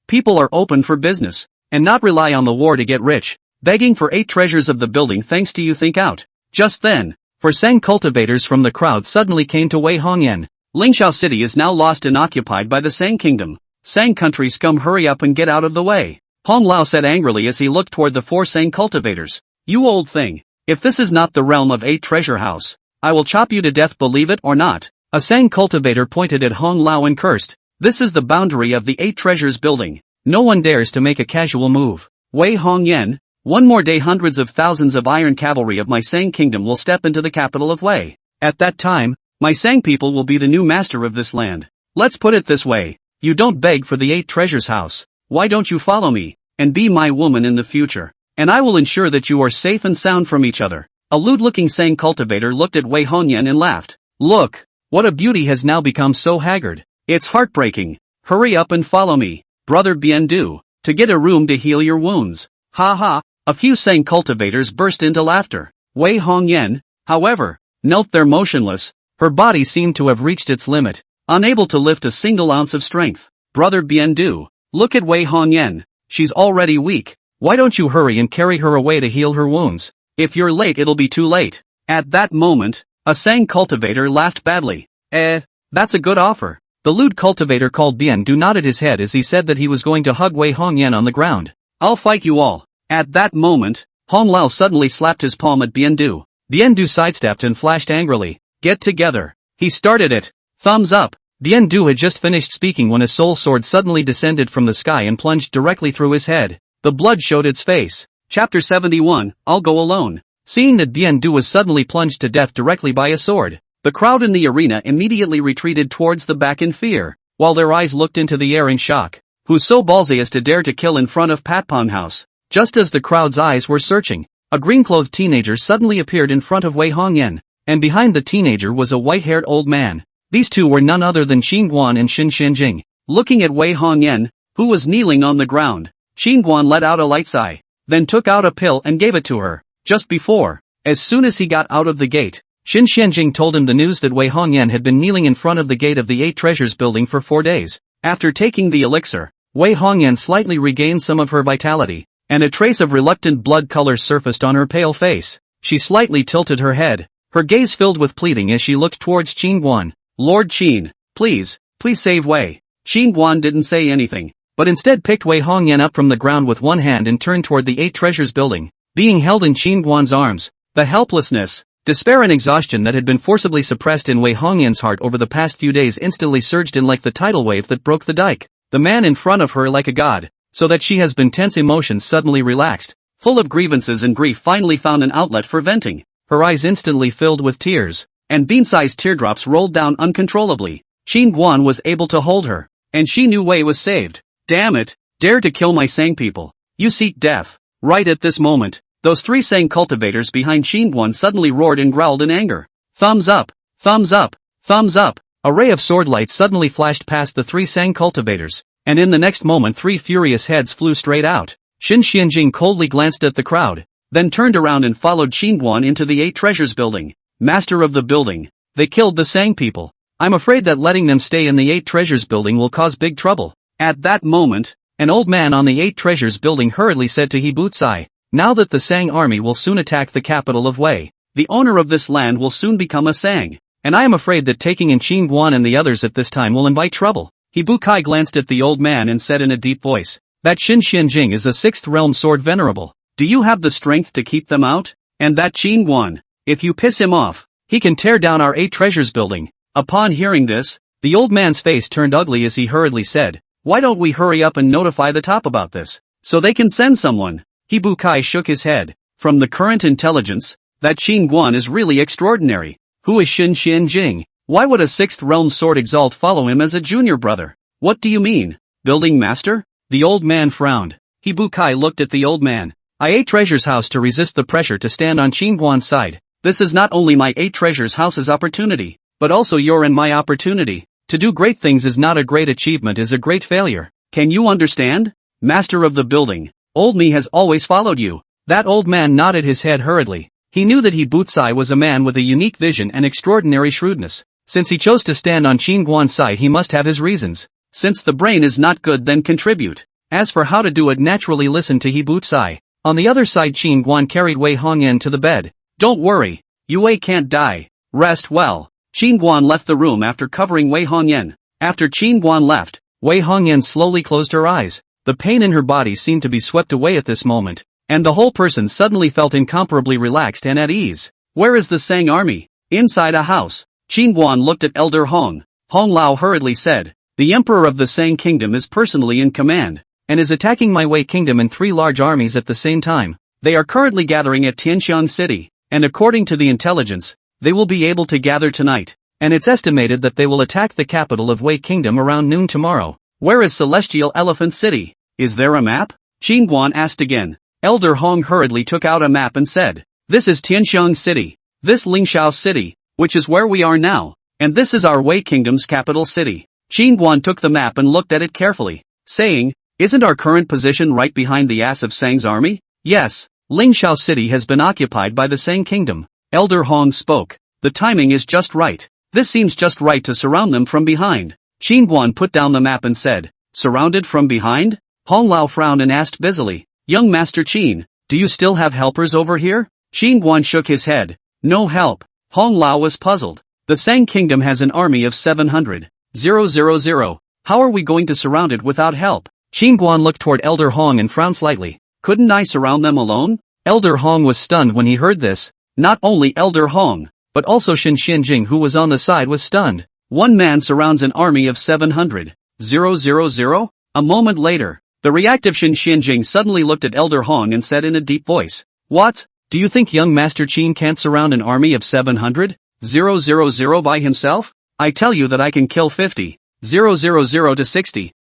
people are open for business, and not rely on the war to get rich. Begging for 8 treasures of the building thanks to you think out. Just then, for Sang cultivators from the crowd suddenly came to Wei Hongyan. Lingxiao city is now lost and occupied by the Sang kingdom. Sang country scum, hurry up and get out of the way. Hong Lao said angrily as he looked toward the 4 Sang cultivators. You old thing. If this is not the realm of 8 treasure house, I will chop you to death, believe it or not. A Sang cultivator pointed at Hong Lao and cursed. This is the boundary of the 8 treasures building. No one dares to make a casual move. Wei Hongyan, 1 more day hundreds of thousands of iron cavalry of my Sang kingdom will step into the capital of Wei. At that time, my Sang people will be the new master of this land. Let's put it this way. You don't beg for the 8 treasures house. Why don't you follow me, and be my woman in the future, and I will ensure that you are safe and sound from each other. A lewd-looking Sang cultivator looked at Wei Hongyan and laughed. Look, what a beauty has now become so haggard. It's heartbreaking. Hurry up and follow me, brother Biendu, to get a room to heal your wounds. Ha ha, a few Sang cultivators burst into laughter. Wei Hongyan, however, knelt there motionless. Her body seemed to have reached its limit, unable to lift a single ounce of strength. Brother Biendu, look at Wei Hongyan. She's already weak. Why don't you hurry and carry her away to heal her wounds? If you're late it'll be too late. At that moment, a Sang cultivator laughed badly. That's a good offer. The lewd cultivator called Biendu nodded his head as he said that he was going to hug Wei Hongyan on the ground. I'll fight you all. At that moment, Hong Lao suddenly slapped his palm at Biendu. Biendu sidestepped and flashed angrily. Get together. He started it. Thumbs up. Biendu had just finished speaking when a soul sword suddenly descended from the sky and plunged directly through his head. The blood showed its face. Chapter 71, I'll go alone. Seeing that Biendu was suddenly plunged to death directly by a sword, the crowd in the arena immediately retreated towards the back in fear, while their eyes looked into the air in shock. Who's so ballsy as to dare to kill in front of Patpong House? Just as the crowd's eyes were searching, a green-clothed teenager suddenly appeared in front of Wei Hongyan, and behind the teenager was a white-haired old man. These two were none other than Xingguan and Xin Xianjing. Looking at Wei Hongyan, who was kneeling on the ground, Xingguan let out a light sigh, then took out a pill and gave it to her. Just before, as soon as he got out of the gate, Xin Xianjing told him the news that Wei Hongyan had been kneeling in front of the gate of the 8 treasures building for 4 days. After taking the elixir, Wei Hongyan slightly regained some of her vitality, and a trace of reluctant blood color surfaced on her pale face. She slightly tilted her head, her gaze filled with pleading as she looked towards Xingguan. Lord Qin, please save Wei. Xingguan didn't say anything, but instead picked Wei Hongyan up from the ground with one hand and turned toward the 8 treasures building, being held in Qin Guan's arms. The helplessness, despair and exhaustion that had been forcibly suppressed in Wei Hongyan's heart over the past few days instantly surged in like the tidal wave that broke the dike. The man in front of her like a god, so that she has been tense emotions suddenly relaxed, full of grievances and grief finally found an outlet for venting. Her eyes instantly filled with tears, and bean-sized teardrops rolled down uncontrollably. Qin Guan was able to hold her, and she knew Wei was saved. Damn it, dare to kill my Sang people. You seek death. Right at this moment, those 3 Sang cultivators behind Qin Guan suddenly roared and growled in anger. Thumbs up, thumbs up, thumbs up. A ray of sword light suddenly flashed past the 3 Sang cultivators, and in the next moment 3 furious heads flew straight out. Xin Xianjing coldly glanced at the crowd, then turned around and followed Qin Guan into the 8 treasures building. Master of the building, they killed the Sang people. I'm afraid that letting them stay in the 8 treasures building will cause big trouble. At that moment, an old man on the 8 treasures building hurriedly said to He Bucai, now that the Sang army will soon attack the capital of Wei, the owner of this land will soon become a Sang. And I am afraid that taking in Qin Guan and the others at this time will invite trouble. He Bucai glanced at the old man and said in a deep voice, that Xin Xianjing is a 6th realm sword venerable. Do you have the strength to keep them out? And that Qin Guan, if you piss him off, he can tear down our 8 treasures building. Upon hearing this, the old man's face turned ugly as he hurriedly said, why don't we hurry up and notify the top about this, so they can send someone? He Bucai shook his head. From the current intelligence, that Qin Guan is really extraordinary. Who is Xin Xianjing? Why would a 6th realm sword exalt follow him as a junior brother? What do you mean? Building master? The old man frowned. He Bucai looked at the old man. I 8 treasures house to resist the pressure to stand on Qin Guan's side. This is not only my 8 treasures house's opportunity, but also your and my opportunity. To do great things is not a great achievement, is a great failure. Can you understand? Master of the building, old me has always followed you. That old man nodded his head hurriedly. He knew that He Bucai was a man with a unique vision and extraordinary shrewdness. Since he chose to stand on Qin Guan's side, he must have his reasons. Since the brain is not good, then contribute. As for how to do it, naturally listen to He Bucai. On the other side, Qin Guan carried Wei Hongyan to the bed. Don't worry, Wei can't die. Rest well. Qin Guan left the room after covering Wei Hongyan. After Qin Guan left, Wei Hongyan slowly closed her eyes. The pain in her body seemed to be swept away at this moment, and the whole person suddenly felt incomparably relaxed and at ease. Where is the Sang army? Inside a house. Qin Guan looked at Elder Hong. Hong Lao hurriedly said, the emperor of the Sang kingdom is personally in command, and is attacking my Wei kingdom in 3 large armies at the same time. They are currently gathering at Tianxiang city, and according to the intelligence, they will be able to gather tonight, and it's estimated that they will attack the capital of Wei kingdom around noon tomorrow. Where is Celestial Elephant City? Is there a map? Qin Guan asked again. Elder Hong hurriedly took out a map and said, this is Tianxiang city, this Lingshao city, which is where we are now, and this is our Wei kingdom's capital city. Qin Guan took the map and looked at it carefully, saying, isn't our current position right behind the ass of Sang's army? Yes, Lingshao city has been occupied by the Sang kingdom. Elder Hong spoke. The timing is just right. This seems just right to surround them from behind. Qin Guan put down the map and said, surrounded from behind? Hong Lao frowned and asked busily, young Master Qin, do you still have helpers over here? Qin Guan shook his head. No help. Hong Lao was puzzled. The Sang kingdom has an army of 700. How are we going to surround it without help? Qin Guan looked toward Elder Hong and frowned slightly. Couldn't I surround them alone? Elder Hong was stunned when he heard this. Not only Elder Hong, but also Xin Xianjing, who was on the side, was stunned. One man surrounds an army of 700. A moment later, the reactive Xin Xianjing suddenly looked at Elder Hong and said in a deep voice, what? Do you think young Master Qin can't surround an army of 700? By himself? I tell you that I can kill 50. To 60.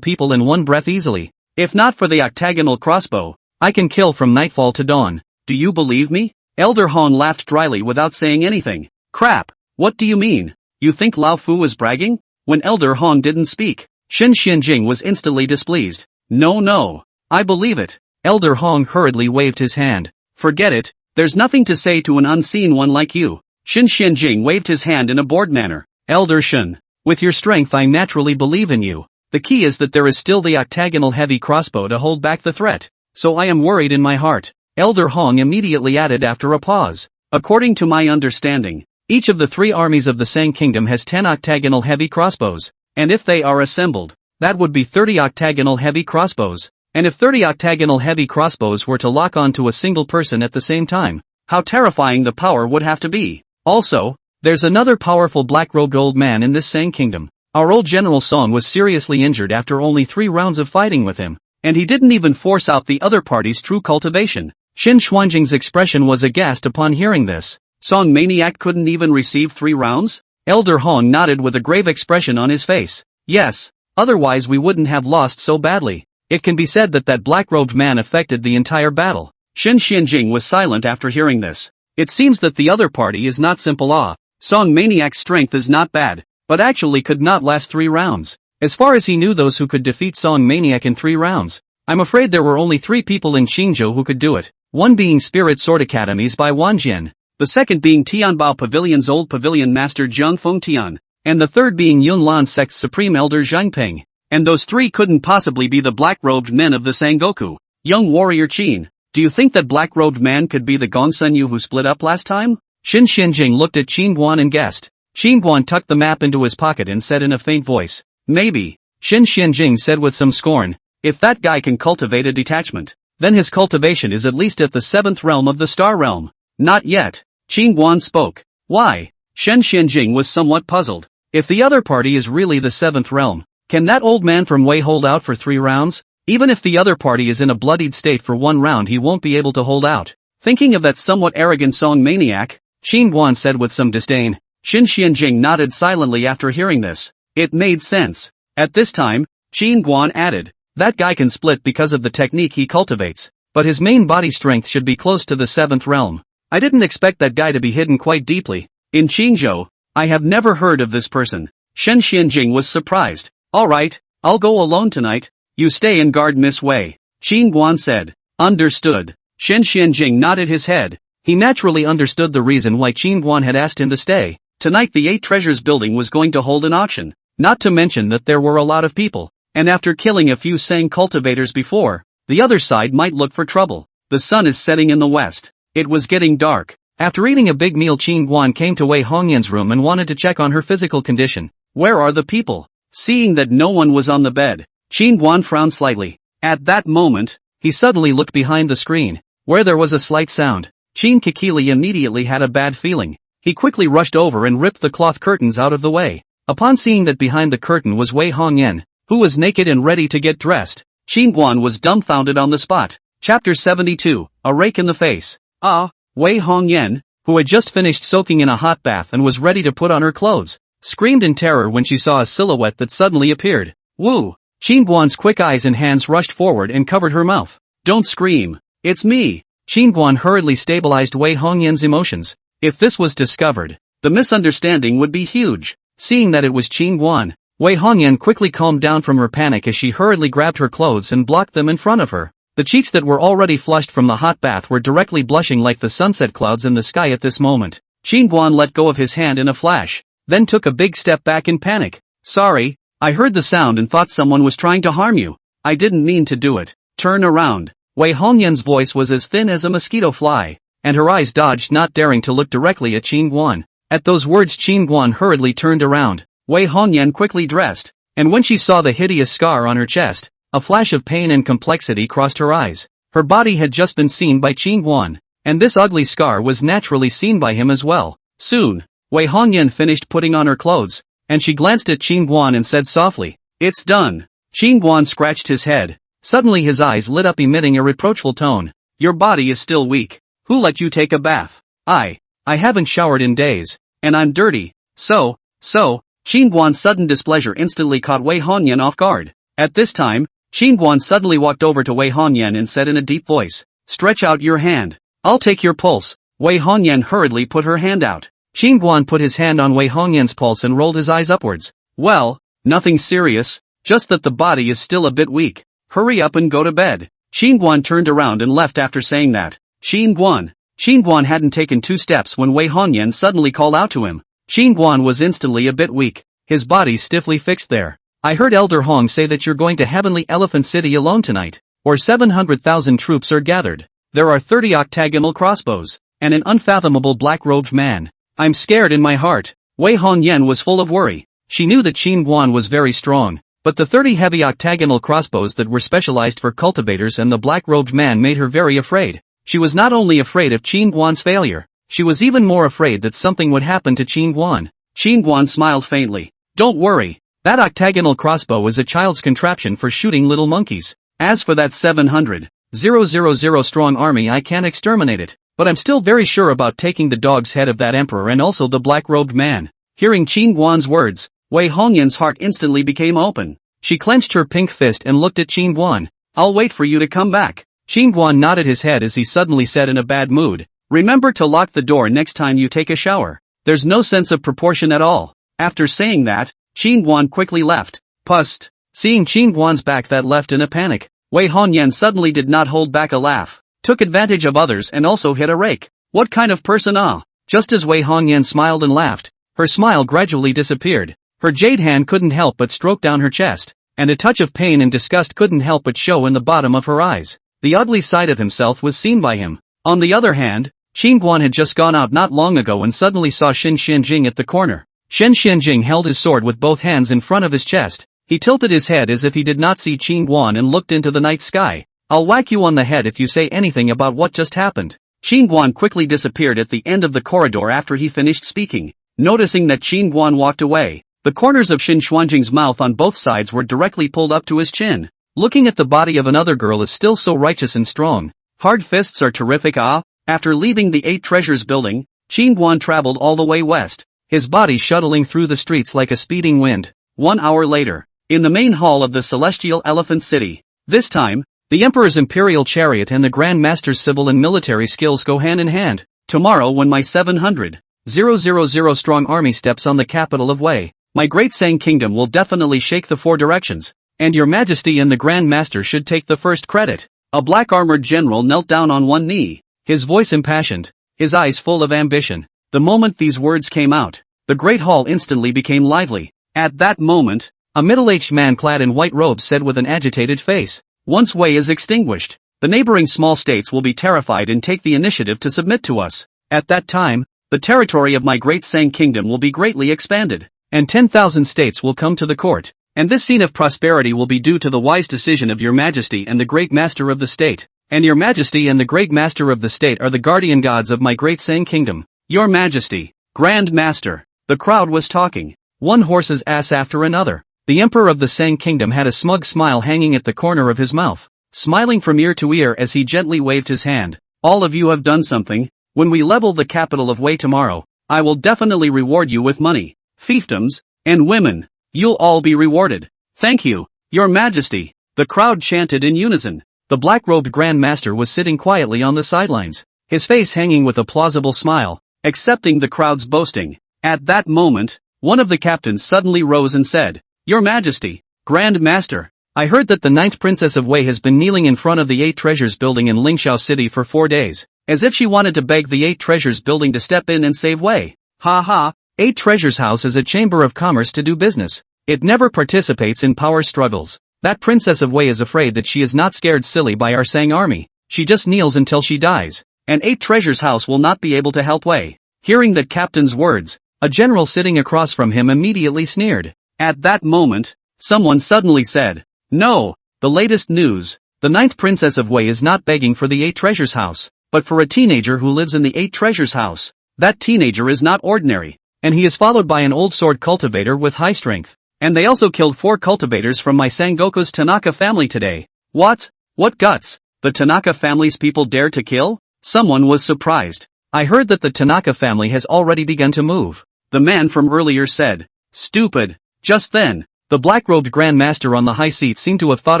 People in one breath easily. If not for the octagonal crossbow, I can kill from nightfall to dawn. Do you believe me? Elder Hong laughed dryly without saying anything. Crap. What do you mean? You think Lao Fu was bragging? When Elder Hong didn't speak, Xin Xianjing was instantly displeased. No. I believe it. Elder Hong hurriedly waved his hand. Forget it. There's nothing to say to an unseen one like you. Xin Xianjing waved his hand in a bored manner. Elder Xin, with your strength I naturally believe in you. The key is that there is still the octagonal heavy crossbow to hold back the threat. So I am worried in my heart. Elder Hong immediately added after a pause. According to my understanding, each of the 3 armies of the Sang kingdom has 10 octagonal heavy crossbows, and if they are assembled, That would be 30 octagonal heavy crossbows. And if 30 octagonal heavy crossbows were to lock onto a single person at the same time, how terrifying the power would have to be. Also, there's another powerful black-robed old man in this Sang kingdom. Our old General Song was seriously injured after only 3 rounds of fighting with him, and he didn't even force out the other party's true cultivation. Shin Xuanjing's expression was aghast upon hearing this. Song Maniac couldn't even receive 3 rounds? Elder Hong nodded with a grave expression on his face. Yes, otherwise we wouldn't have lost so badly. It can be said that that black-robed man affected the entire battle. Shin Xianjing was silent after hearing this. It seems that the other party is not simple. Song Maniac's strength is not bad, but actually could not last 3 rounds. As far as he knew those who could defeat Song Maniac in 3 rounds. I'm afraid there were only 3 people in Qingzhou who could do it. One being Spirit Sword Academies by Wan Jian. The second being Tianbao Pavilion's old pavilion master Zhang Fengtian. And the third being Yunlan Sect's supreme elder Zhang Peng. And those 3 couldn't possibly be the black-robed men of the Sangoku. Young warrior Qin, do you think that black-robed man could be the Gongsun who split up last time? Shin Xianjing looked at Qin Guan and guessed. Qin Guan tucked the map into his pocket and said in a faint voice, maybe. Shin Xianjing said with some scorn, if that guy can cultivate a detachment, then his cultivation is at least at the 7th realm of the Star Realm. Not yet. Qin Guan spoke. Why? Shen Xianjing was somewhat puzzled. If the other party is really the 7th realm, can that old man from Wei hold out for 3 rounds? Even if the other party is in a bloodied state for 1 round, he won't be able to hold out. Thinking of that somewhat arrogant Song Maniac, Qin Guan said with some disdain. Shin Xianjing nodded silently after hearing this. It made sense. At this time, Qin Guan added, that guy can split because of the technique he cultivates, but his main body strength should be close to the 7th realm. I didn't expect that guy to be hidden quite deeply. In Qingzhou, I have never heard of this person. Shen Xianjing was surprised. Alright, I'll go alone tonight. You stay and guard Miss Wei. Qin Guan said. Understood. Shen Xianjing nodded his head. He naturally understood the reason why Qin Guan had asked him to stay. Tonight the 8 Treasures building was going to hold an auction. Not to mention that there were a lot of people. And after killing a few Sang cultivators before, the other side might look for trouble. The sun is setting in the west. It was getting dark. After eating a big meal, Qin Guan came to Wei Hongyan's room and wanted to check on her physical condition. Where are the people? Seeing that no one was on the bed, Qin Guan frowned slightly. At that moment, he suddenly looked behind the screen, where there was a slight sound. Qin Kikili immediately had a bad feeling. He quickly rushed over and ripped the cloth curtains out of the way. Upon seeing that behind the curtain was Wei Hongyan, who was naked and ready to get dressed, Qin Guan was dumbfounded on the spot. Chapter 72, A Rake in the Face. Wei Hongyan, who had just finished soaking in a hot bath and was ready to put on her clothes, screamed in terror when she saw a silhouette that suddenly appeared. Woo! Qin Guan's quick eyes and hands rushed forward and covered her mouth. Don't scream. It's me. Qin Guan hurriedly stabilized Wei Hongyan's emotions. If this was discovered, the misunderstanding would be huge. Seeing that it was Qin Guan, Wei Hongyan quickly calmed down from her panic as she hurriedly grabbed her clothes and blocked them in front of her. The cheeks that were already flushed from the hot bath were directly blushing like the sunset clouds in the sky at this moment. Qin Guan let go of his hand in a flash, then took a big step back in panic. Sorry, I heard the sound and thought someone was trying to harm you. I didn't mean to do it. Turn around. Wei Hongyan's voice was as thin as a mosquito fly, and her eyes dodged, not daring to look directly at Qin Guan. At those words, Qin Guan hurriedly turned around. Wei Hongyan quickly dressed, and when she saw the hideous scar on her chest, a flash of pain and complexity crossed her eyes. Her body had just been seen by Qin Guan, and this ugly scar was naturally seen by him as well. Soon, Wei Hongyan finished putting on her clothes, and she glanced at Qin Guan and said softly, "It's done." Qin Guan scratched his head. Suddenly his eyes lit up, emitting a reproachful tone. "Your body is still weak. Who let you take a bath?" I haven't showered in days, and I'm dirty. So, Qin Guan's sudden displeasure instantly caught Wei Hongyan off guard. At this time, Qin Guan suddenly walked over to Wei Hongyan and said in a deep voice, "Stretch out your hand. I'll take your pulse." Wei Hongyan hurriedly put her hand out. Qin Guan put his hand on Wei Hongyan's pulse and rolled his eyes upwards. "Well, nothing serious, just that the body is still a bit weak. Hurry up and go to bed." Qin Guan turned around and left after saying that. Qin Guan hadn't taken 2 steps when Wei Hongyan suddenly called out to him. Qin Guan was instantly a bit weak, his body stiffly fixed there. "I heard Elder Hong say that you're going to Heavenly Elephant City alone tonight, where 700,000 troops are gathered. There are 30 octagonal crossbows, and an unfathomable black-robed man. I'm scared in my heart." Wei Hongyan was full of worry. She knew that Qin Guan was very strong, But the 30 heavy octagonal crossbows that were specialized for cultivators and the black-robed man made her very afraid. She was not only afraid of Qin Guan's failure, she was even more afraid that something would happen to Qin Guan. Qin Guan smiled faintly. Don't worry. That octagonal crossbow is a child's contraption for shooting little monkeys. As for that 700,000 strong army, I can't exterminate it, but I'm still very sure about taking the dog's head of that emperor and also the black-robed man. Hearing Qin Guan's words, Wei Hongyan's heart instantly became open. She clenched her pink fist and looked at Qin Guan. I'll wait for you to come back. Qin Guan nodded his head as he suddenly said in a bad mood, remember to lock the door next time you take a shower. There's no sense of proportion at all. After saying that, Qin Guan quickly left. Pust. Seeing Qin Guan's back that left in a panic, Wei Hongyan suddenly did not hold back a laugh, took advantage of others and also hit a rake. What kind of person ah? Just as Wei Hongyan smiled and laughed, her smile gradually disappeared. Her jade hand couldn't help but stroke down her chest, and a touch of pain and disgust couldn't help but show in the bottom of her eyes. The ugly side of himself was seen by him. On the other hand, Qin Guan had just gone out not long ago and suddenly saw Shen Xianjing at the corner. Shen Xianjing held his sword with both hands in front of his chest. He tilted his head as if he did not see Qin Guan and looked into the night sky. I'll whack you on the head if you say anything about what just happened. Qin Guan quickly disappeared at the end of the corridor after he finished speaking. Noticing that Qin Guan walked away, the corners of Shen Xianjing's mouth on both sides were directly pulled up to his chin. Looking at the body of another girl is still so righteous and strong. Hard fists are terrific ah? After leaving the 8 Treasures building, Qin Guan traveled all the way west, his body shuttling through the streets like a speeding wind. 1 hour later, in the main hall of the Celestial Elephant City. This time, the Emperor's Imperial Chariot and the Grand Master's civil and military skills go hand in hand. Tomorrow when my 700,000 strong army steps on the capital of Wei, my great Sang Kingdom will definitely shake the 4 directions, and your Majesty and the Grand Master should take the first credit. A black-armored general knelt down on one knee, his voice impassioned, his eyes full of ambition. The moment these words came out, the great hall instantly became lively. At that moment, a middle-aged man clad in white robes said with an agitated face, once Wei is extinguished, the neighboring small states will be terrified and take the initiative to submit to us. At that time, the territory of my great Sang Kingdom will be greatly expanded, and 10,000 states will come to the court, and this scene of prosperity will be due to the wise decision of your Majesty and the Great Master of the State, and your Majesty and the Great Master of the State are the guardian gods of my great Sang Kingdom. Your Majesty, Grand Master. The crowd was talking, one horse's ass after another. The Emperor of the Sang Kingdom had a smug smile hanging at the corner of his mouth, smiling from ear to ear as he gently waved his hand. All of you have done something. When we level the capital of Wei tomorrow, I will definitely reward you with money, fiefdoms, and women. You'll all be rewarded. Thank you, Your Majesty. The crowd chanted in unison. The black-robed Grand Master was sitting quietly on the sidelines, his face hanging with a plausible smile, accepting the crowd's boasting. At that moment, one of the captains suddenly rose and said, Your Majesty, Grand Master, I heard that the 9th Princess of Wei has been kneeling in front of the 8 Treasures building in Lingxiao City for 4 days, as if she wanted to beg the 8 Treasures building to step in and save Wei. Ha ha, 8 Treasures House is a chamber of commerce to do business. It never participates in power struggles. That Princess of Wei is afraid that she is not scared silly by our Sang army. She just kneels until she dies, and 8 Treasures House will not be able to help Wei. Hearing that captain's words, a general sitting across from him immediately sneered. At that moment, someone suddenly said, No, the latest news. The 9th Princess of Wei is not begging for the 8 Treasures House, but for a teenager who lives in the 8 Treasures House. That teenager is not ordinary, and he is followed by an old sword cultivator with high strength. And they also killed 4 cultivators from my Sangoku's Tanaka family today. What? What guts? The Tanaka family's people dared to kill? Someone was surprised. I heard that the Tanaka family has already begun to move. The man from earlier said. Stupid. Just then, the black-robed Grand Master on the high seat seemed to have thought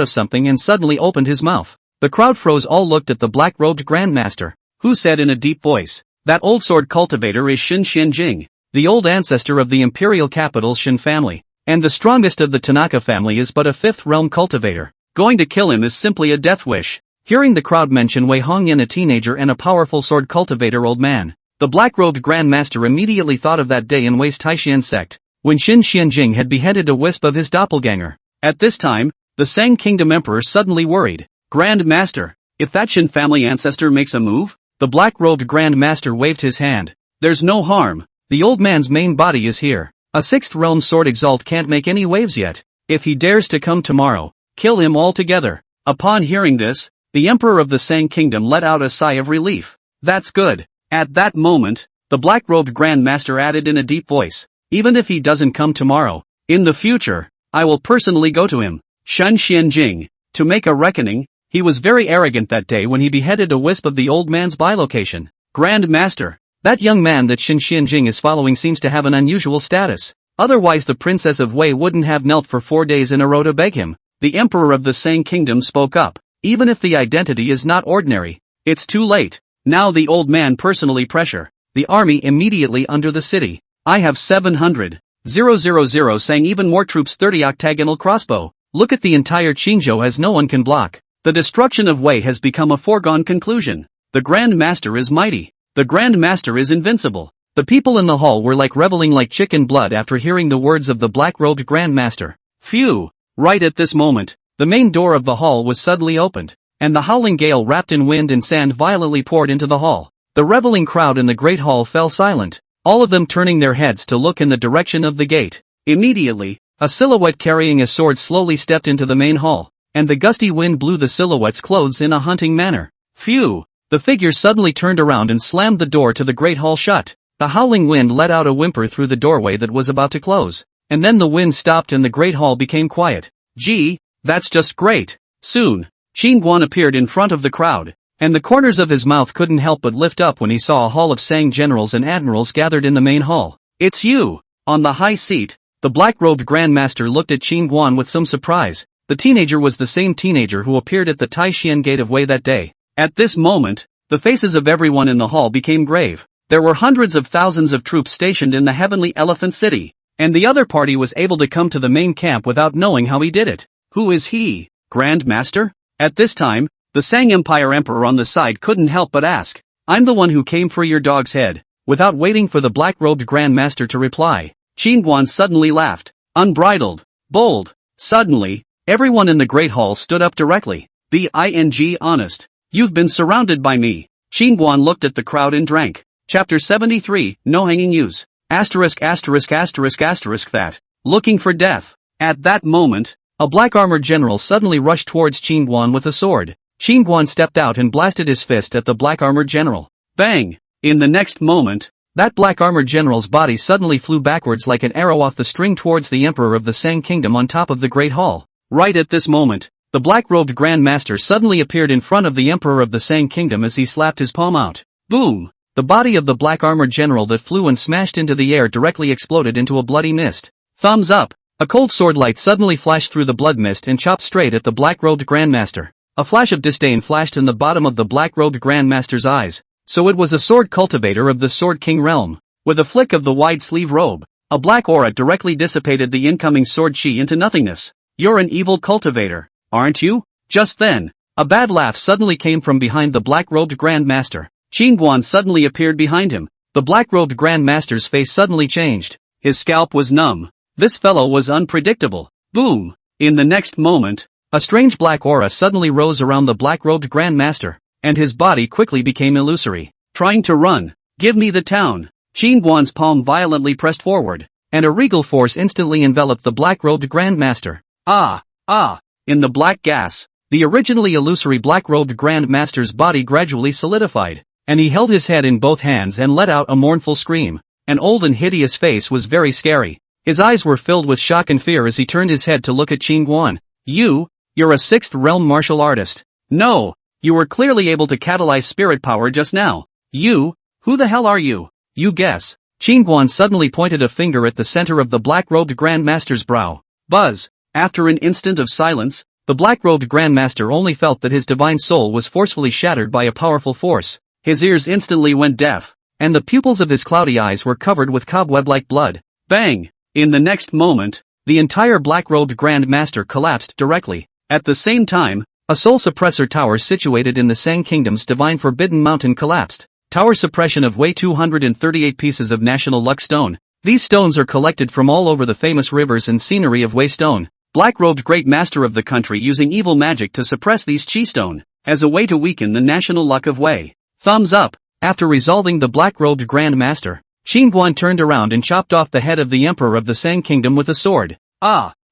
of something and suddenly opened his mouth. The crowd froze, all looked at the black-robed Grand Master, who said in a deep voice, That old sword cultivator is Shen Xianjing, the old ancestor of the imperial capital's Shen family. And the strongest of the Tanaka family is but a 5th realm cultivator. Going to kill him is simply a death wish. Hearing the crowd mention Wei Hongyan, a teenager and a powerful sword cultivator old man, the black-robed Grand Master immediately thought of that day in Wei's Taishan sect, when Shen Xianjing had beheaded a wisp of his doppelganger. At this time, the Sang Kingdom Emperor suddenly worried. Grand Master, if that Shen family ancestor makes a move? The black-robed Grand Master waved his hand. There's no harm. The old man's main body is here. A 6th realm sword exalt can't make any waves yet. If he dares to come tomorrow, kill him altogether. Upon hearing this, the Emperor of the Sang Kingdom let out a sigh of relief. That's good. At that moment, the black-robed Grand Master added in a deep voice, even if he doesn't come tomorrow, in the future, I will personally go to him. Shen Xianjing. To make a reckoning, he was very arrogant that day when he beheaded a wisp of the old man's bilocation. Grand Master. That young man that Shen Xianjing is following seems to have an unusual status. Otherwise the Princess of Wei wouldn't have knelt for 4 days in a row to beg him. The Emperor of the Sang Kingdom spoke up. Even if the identity is not ordinary, it's too late. Now the old man personally pressure the army immediately under the city. I have 700. 000 saying even more troops 30 octagonal crossbow. Look at the entire Qingzhou as no one can block. The destruction of Wei has become a foregone conclusion. The Grand Master is mighty. The Grand Master is invincible. The people in the hall were like reveling like chicken blood after hearing the words of the black-robed Grand Master. Phew! Right at this moment, the main door of the hall was suddenly opened, and the howling gale wrapped in wind and sand violently poured into the hall. The reveling crowd in the great hall fell silent, all of them turning their heads to look in the direction of the gate. Immediately, a silhouette carrying a sword slowly stepped into the main hall, and the gusty wind blew the silhouette's clothes in a hunting manner. Phew! The figure suddenly turned around and slammed the door to the great hall shut. The howling wind let out a whimper through the doorway that was about to close, and then the wind stopped and the great hall became quiet. Gee, that's just great. Soon, Qin Guan appeared in front of the crowd, and the corners of his mouth couldn't help but lift up when he saw a hall of Sang generals and admirals gathered in the main hall. It's you! On the high seat, the black-robed Grand Master looked at Qin Guan with some surprise. The teenager was the same teenager who appeared at the Taishan Gate of Wei that day. At this moment, the faces of everyone in the hall became grave. There were hundreds of thousands of troops stationed in the Heavenly Elephant City, and the other party was able to come to the main camp without knowing how he did it. Who is he? Grand Master? At this time, the Sang Empire Emperor on the side couldn't help but ask, I'm the one who came for your dog's head. Without waiting for the black-robed Grand Master to reply, Qin Guan suddenly laughed, unbridled, bold. Suddenly, everyone in the Great Hall stood up directly. Be honest. You've been surrounded by me. Qin Guan looked at the crowd and drank. Chapter 73, No Hanging Use. That. Looking for death. At that moment, a black-armored general suddenly rushed towards Qin Guan with a sword. Qin Guan stepped out and blasted his fist at the black-armored general. Bang! In the next moment, that black-armored general's body suddenly flew backwards like an arrow off the string towards the Emperor of the Sang Kingdom on top of the Great Hall. Right at this moment, the black-robed Grand Master suddenly appeared in front of the Emperor of the Sang Kingdom as he slapped his palm out. Boom! The body of the black-armored general that flew and smashed into the air directly exploded into a bloody mist. Thumbs up! A cold sword light suddenly flashed through the blood mist and chopped straight at the black-robed Grand Master. A flash of disdain flashed in the bottom of the black-robed Grand Master's eyes. So it was a sword cultivator of the Sword King realm. With a flick of the wide-sleeve robe, a black aura directly dissipated the incoming sword chi into nothingness. You're an evil cultivator, aren't you? Just then, a bad laugh suddenly came from behind the black-robed Grand Master. Qin Guan suddenly appeared behind him. The black-robed Grand Master's face suddenly changed. His scalp was numb. This fellow was unpredictable. Boom! In the next moment, a strange black aura suddenly rose around the black-robed Grand Master, and his body quickly became illusory. Trying to run. Give me the town. Qin Guan's palm violently pressed forward, and a regal force instantly enveloped the black-robed Grand Master. In the black gas, the originally illusory black-robed Grand Master's body gradually solidified, and he held his head in both hands and let out a mournful scream. An old and hideous face was very scary. His eyes were filled with shock and fear as he turned his head to look at Qin Guan. You're a 6th realm martial artist. No, you were clearly able to catalyze spirit power just now. Who the hell are you? You guess. Qin Guan suddenly pointed a finger at the center of the black-robed Grand Master's brow. Buzz. After an instant of silence, the black-robed Grand Master only felt that his divine soul was forcefully shattered by a powerful force. His ears instantly went deaf, and the pupils of his cloudy eyes were covered with cobweb-like blood. Bang! In the next moment, the entire black-robed Grand Master collapsed directly. At the same time, a soul suppressor tower situated in the Sang Kingdom's divine Forbidden Mountain collapsed. Tower suppression of Wei 238 pieces of national luck stone. These stones are collected from all over the famous rivers and scenery of Wei stone. Black-robed Great Master of the country using evil magic to suppress these chi stone, as a way to weaken the national luck of Wei. Thumbs up! After resolving the black-robed Grand Master, Qin Guan turned around and chopped off the head of the Emperor of the Sang Kingdom with a sword.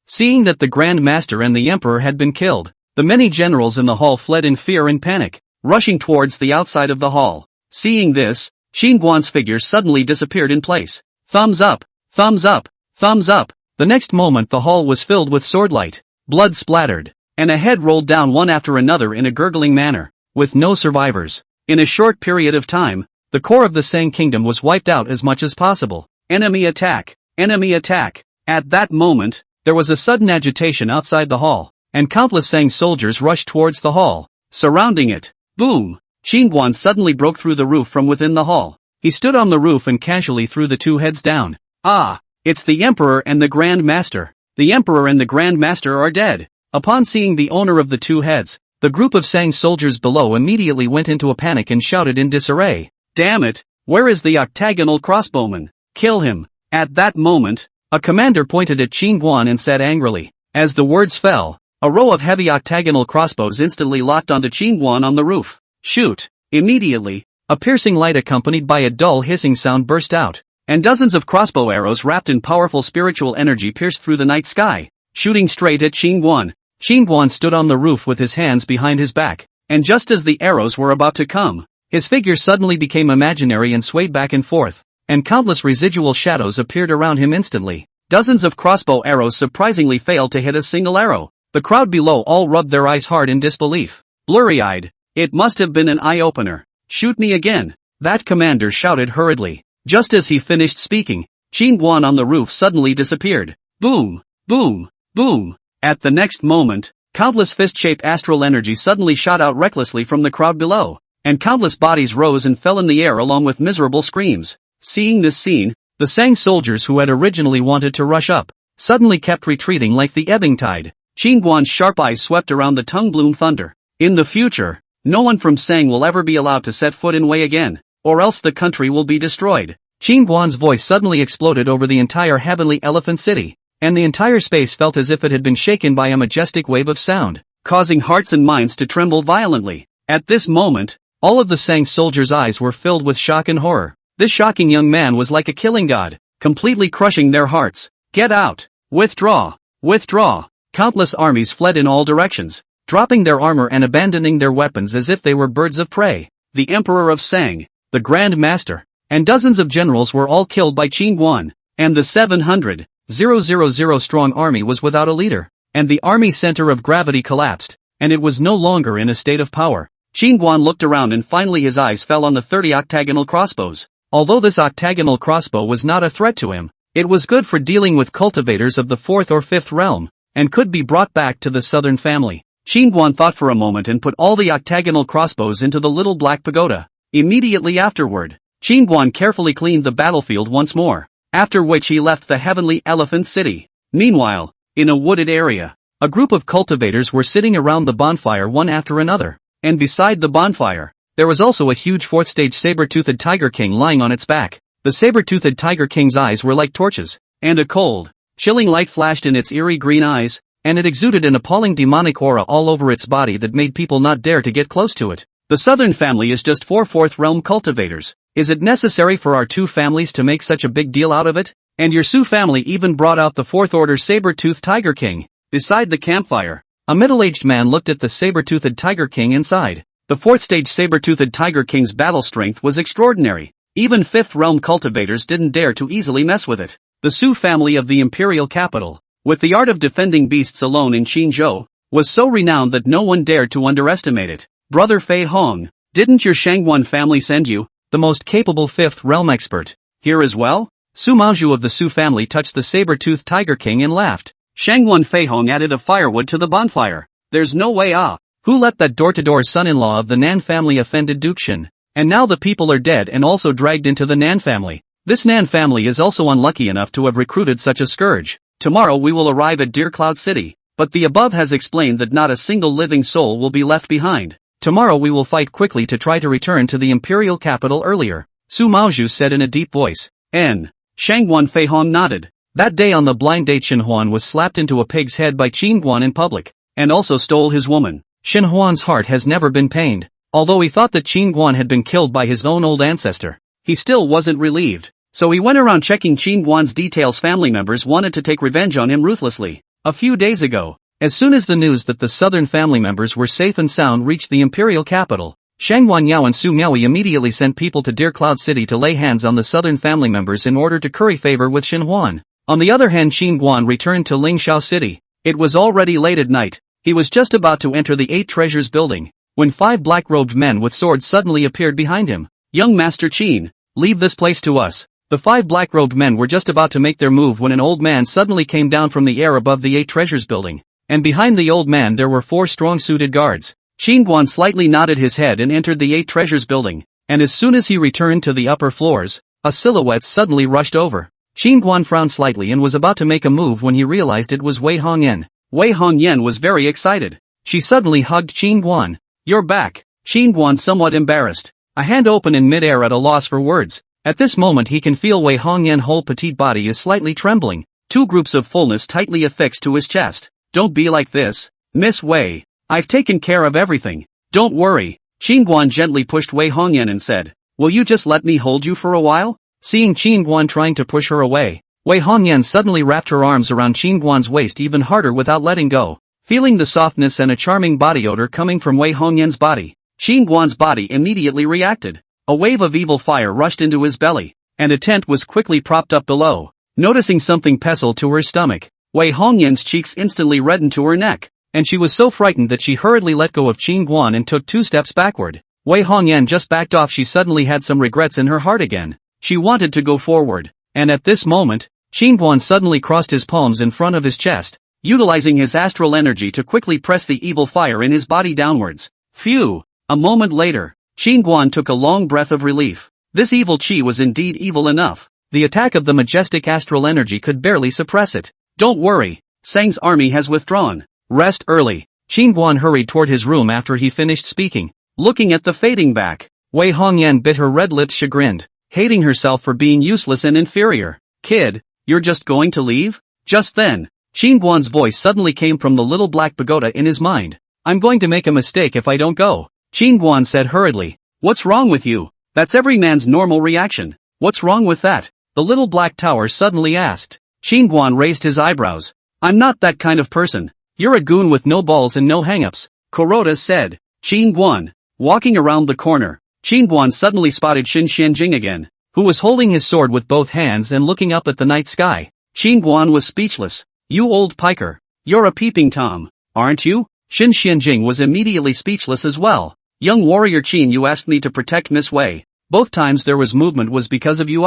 Seeing that the Grand Master and the Emperor had been killed, the many generals in the hall fled in fear and panic, rushing towards the outside of the hall. Seeing this, Xinguan's figure suddenly disappeared in place. Thumbs up, thumbs up, thumbs up. The next moment the hall was filled with swordlight, blood splattered, and a head rolled down one after another in a gurgling manner, with no survivors. In a short period of time, the core of the Sang kingdom was wiped out as much as possible. Enemy attack! Enemy attack! At that moment, there was a sudden agitation outside the hall, and countless Sang soldiers rushed towards the hall, surrounding it. Boom! Xinguan suddenly broke through the roof from within the hall. He stood on the roof and casually threw the two heads down. Ah! It's the Emperor and the Grand Master. The Emperor and the Grand Master are dead. Upon seeing the owner of the two heads, the group of Sang soldiers below immediately went into a panic and shouted in disarray. Damn it! Where is the octagonal crossbowman? Kill him! At that moment, a commander pointed at Xinguan and said angrily. As the words fell, a row of heavy octagonal crossbows instantly locked onto Xinguan on the roof. Shoot! Immediately, a piercing light accompanied by a dull hissing sound burst out, and dozens of crossbow arrows wrapped in powerful spiritual energy pierced through the night sky, shooting straight at Xinguan. Xinguan stood on the roof with his hands behind his back, and just as the arrows were about to come, his figure suddenly became imaginary and swayed back and forth, and countless residual shadows appeared around him instantly. Dozens of crossbow arrows surprisingly failed to hit a single arrow. The crowd below all rubbed their eyes hard in disbelief. Blurry-eyed, it must have been an eye-opener. Shoot me again, that commander shouted hurriedly. Just as he finished speaking, Xinguan on the roof suddenly disappeared. Boom, boom, boom. At the next moment, countless fist-shaped astral energy suddenly shot out recklessly from the crowd below, and countless bodies rose and fell in the air along with miserable screams. Seeing this scene, the Sang soldiers who had originally wanted to rush up, suddenly kept retreating like the ebbing tide. Xinguan's sharp eyes swept around the tongue-bloom thunder. In the future, no one from Sang will ever be allowed to set foot in Wei again, or else the country will be destroyed. Xinguan's voice suddenly exploded over the entire heavenly elephant city, and the entire space felt as if it had been shaken by a majestic wave of sound, causing hearts and minds to tremble violently. At this moment, all of the Sang soldiers' eyes were filled with shock and horror. This shocking young man was like a killing god, completely crushing their hearts. Get out! Withdraw! Withdraw! Countless armies fled in all directions, dropping their armor and abandoning their weapons as if they were birds of prey. The Emperor of Sang, the Grand Master, and dozens of generals were all killed by Xinguan, and the 700,000 strong army was without a leader, and the army center of gravity collapsed, and it was no longer in a state of power. Xinguan looked around and finally his eyes fell on the 30 octagonal crossbows. Although this octagonal crossbow was not a threat to him, it was good for dealing with cultivators of the 4th or 5th realm, and could be brought back to the southern family. Xinguan thought for a moment and put all the octagonal crossbows into the little black pagoda. Immediately afterward, Xinguan carefully cleaned the battlefield once more, after which he left the heavenly elephant city. Meanwhile, in a wooded area, a group of cultivators were sitting around the bonfire one after another, and beside the bonfire, there was also a huge 4th-stage saber-toothed tiger king lying on its back. The saber-toothed tiger king's eyes were like torches, and a cold, chilling light flashed in its eerie green eyes, and it exuded an appalling demonic aura all over its body that made people not dare to get close to it. The southern family is just 4 4th realm cultivators. Is it necessary for our two families to make such a big deal out of it? And your Su family even brought out the 4th order saber-toothed tiger king. Beside the campfire, a middle-aged man looked at the saber-toothed tiger king and sighed. The 4th stage saber-toothed tiger king's battle strength was extraordinary. Even 5th realm cultivators didn't dare to easily mess with it. The Su family of the imperial capital, with the art of defending beasts alone in Xinzhou, was so renowned that no one dared to underestimate it. Brother Fei Hong, didn't your Shangguan family send you, the most capable 5th realm expert, here as well? Su Maozhu of the Su family touched the saber-toothed tiger king and laughed. Shangguan Fei Hong added a firewood to the bonfire. There's no way Who let that door-to-door son-in-law of the Nan family offended Duke Shen? And now the people are dead and also dragged into the Nan family. This Nan family is also unlucky enough to have recruited such a scourge. Tomorrow we will arrive at Deer Cloud City, but the above has explained that not a single living soul will be left behind. Tomorrow we will fight quickly to try to return to the imperial capital earlier, Su Maozhu said in a deep voice. Shangguan Fei Hong nodded. That day on the blind date Shen Huan was slapped into a pig's head by Qingguan in public, and also stole his woman. Shen Huan's heart has never been pained. Although he thought that Qingguan had been killed by his own old ancestor, he still wasn't relieved. So he went around checking Qingguan's details. Family members wanted to take revenge on him ruthlessly. A few days ago, as soon as the news that the southern family members were safe and sound reached the imperial capital, Shang Guanyao and Su Miaoyi immediately sent people to Deer Cloud City to lay hands on the southern family members in order to curry favor with Shin Huan. On the other hand, Qin Guan returned to Lingxiao City. It was already late at night. He was just about to enter the Eight Treasures building, when 5 black-robed men with swords suddenly appeared behind him. Young Master Qin, leave this place to us. The 5 black-robed men were just about to make their move when an old man suddenly came down from the air above the Eight Treasures building, and behind the old man there were 4 strong-suited guards. Qin Guan slightly nodded his head and entered the Eight Treasures building, and as soon as he returned to the upper floors, a silhouette suddenly rushed over. Qin Guan frowned slightly and was about to make a move when he realized it was Wei Hongyan. Wei Hongyan was very excited. She suddenly hugged Qin Guan. You're back. Qin Guan somewhat embarrassed, a hand open in midair at a loss for words. At this moment he can feel Wei Hongyan's whole petite body is slightly trembling, 2 groups of fullness tightly affixed to his chest. Don't be like this, Miss Wei. I've taken care of everything. Don't worry. Qin Guan gently pushed Wei Hongyan and said, will you just let me hold you for a while? Seeing Qin Guan trying to push her away, Wei Hongyan suddenly wrapped her arms around Qin Guan's waist even harder without letting go. Feeling the softness and a charming body odor coming from Wei Hongyan's body, Qin Guan's body immediately reacted. A wave of evil fire rushed into his belly, and a tent was quickly propped up below. Noticing something pestle to her stomach, Wei Hongyan's cheeks instantly reddened to her neck, and she was so frightened that she hurriedly let go of Qin Guan and took 2 steps backward. Wei Hongyan just backed off. She suddenly had some regrets in her heart again. She wanted to go forward, and at this moment, Qin Guan suddenly crossed his palms in front of his chest, utilizing his astral energy to quickly press the evil fire in his body downwards. Phew! A moment later, Qin Guan took a long breath of relief. This evil chi was indeed evil enough. The attack of the majestic astral energy could barely suppress it. Don't worry, Sang's army has withdrawn. Rest early. Qin Guan hurried toward his room after he finished speaking. Looking at the fading back, Wei Hongyan bit her red lips chagrined, hating herself for being useless and inferior. Kid, you're just going to leave? Just then, Qin Guan's voice suddenly came from the little black pagoda in his mind. I'm going to make a mistake if I don't go. Qin Guan said hurriedly. What's wrong with you? That's every man's normal reaction. What's wrong with that? The little black tower suddenly asked. Qin Guan raised his eyebrows. I'm not that kind of person. You're a goon with no balls and no hang-ups, Kuroda said. Qin Guan. Walking around the corner, Qin Guan suddenly spotted Xin Xianjing again, who was holding his sword with both hands and looking up at the night sky. Qin Guan was speechless. You old piker. You're a peeping Tom, aren't you? Xin Xianjing was immediately speechless as well. Young warrior Qin, you asked me to protect Miss Wei. Both times there was movement was because of you.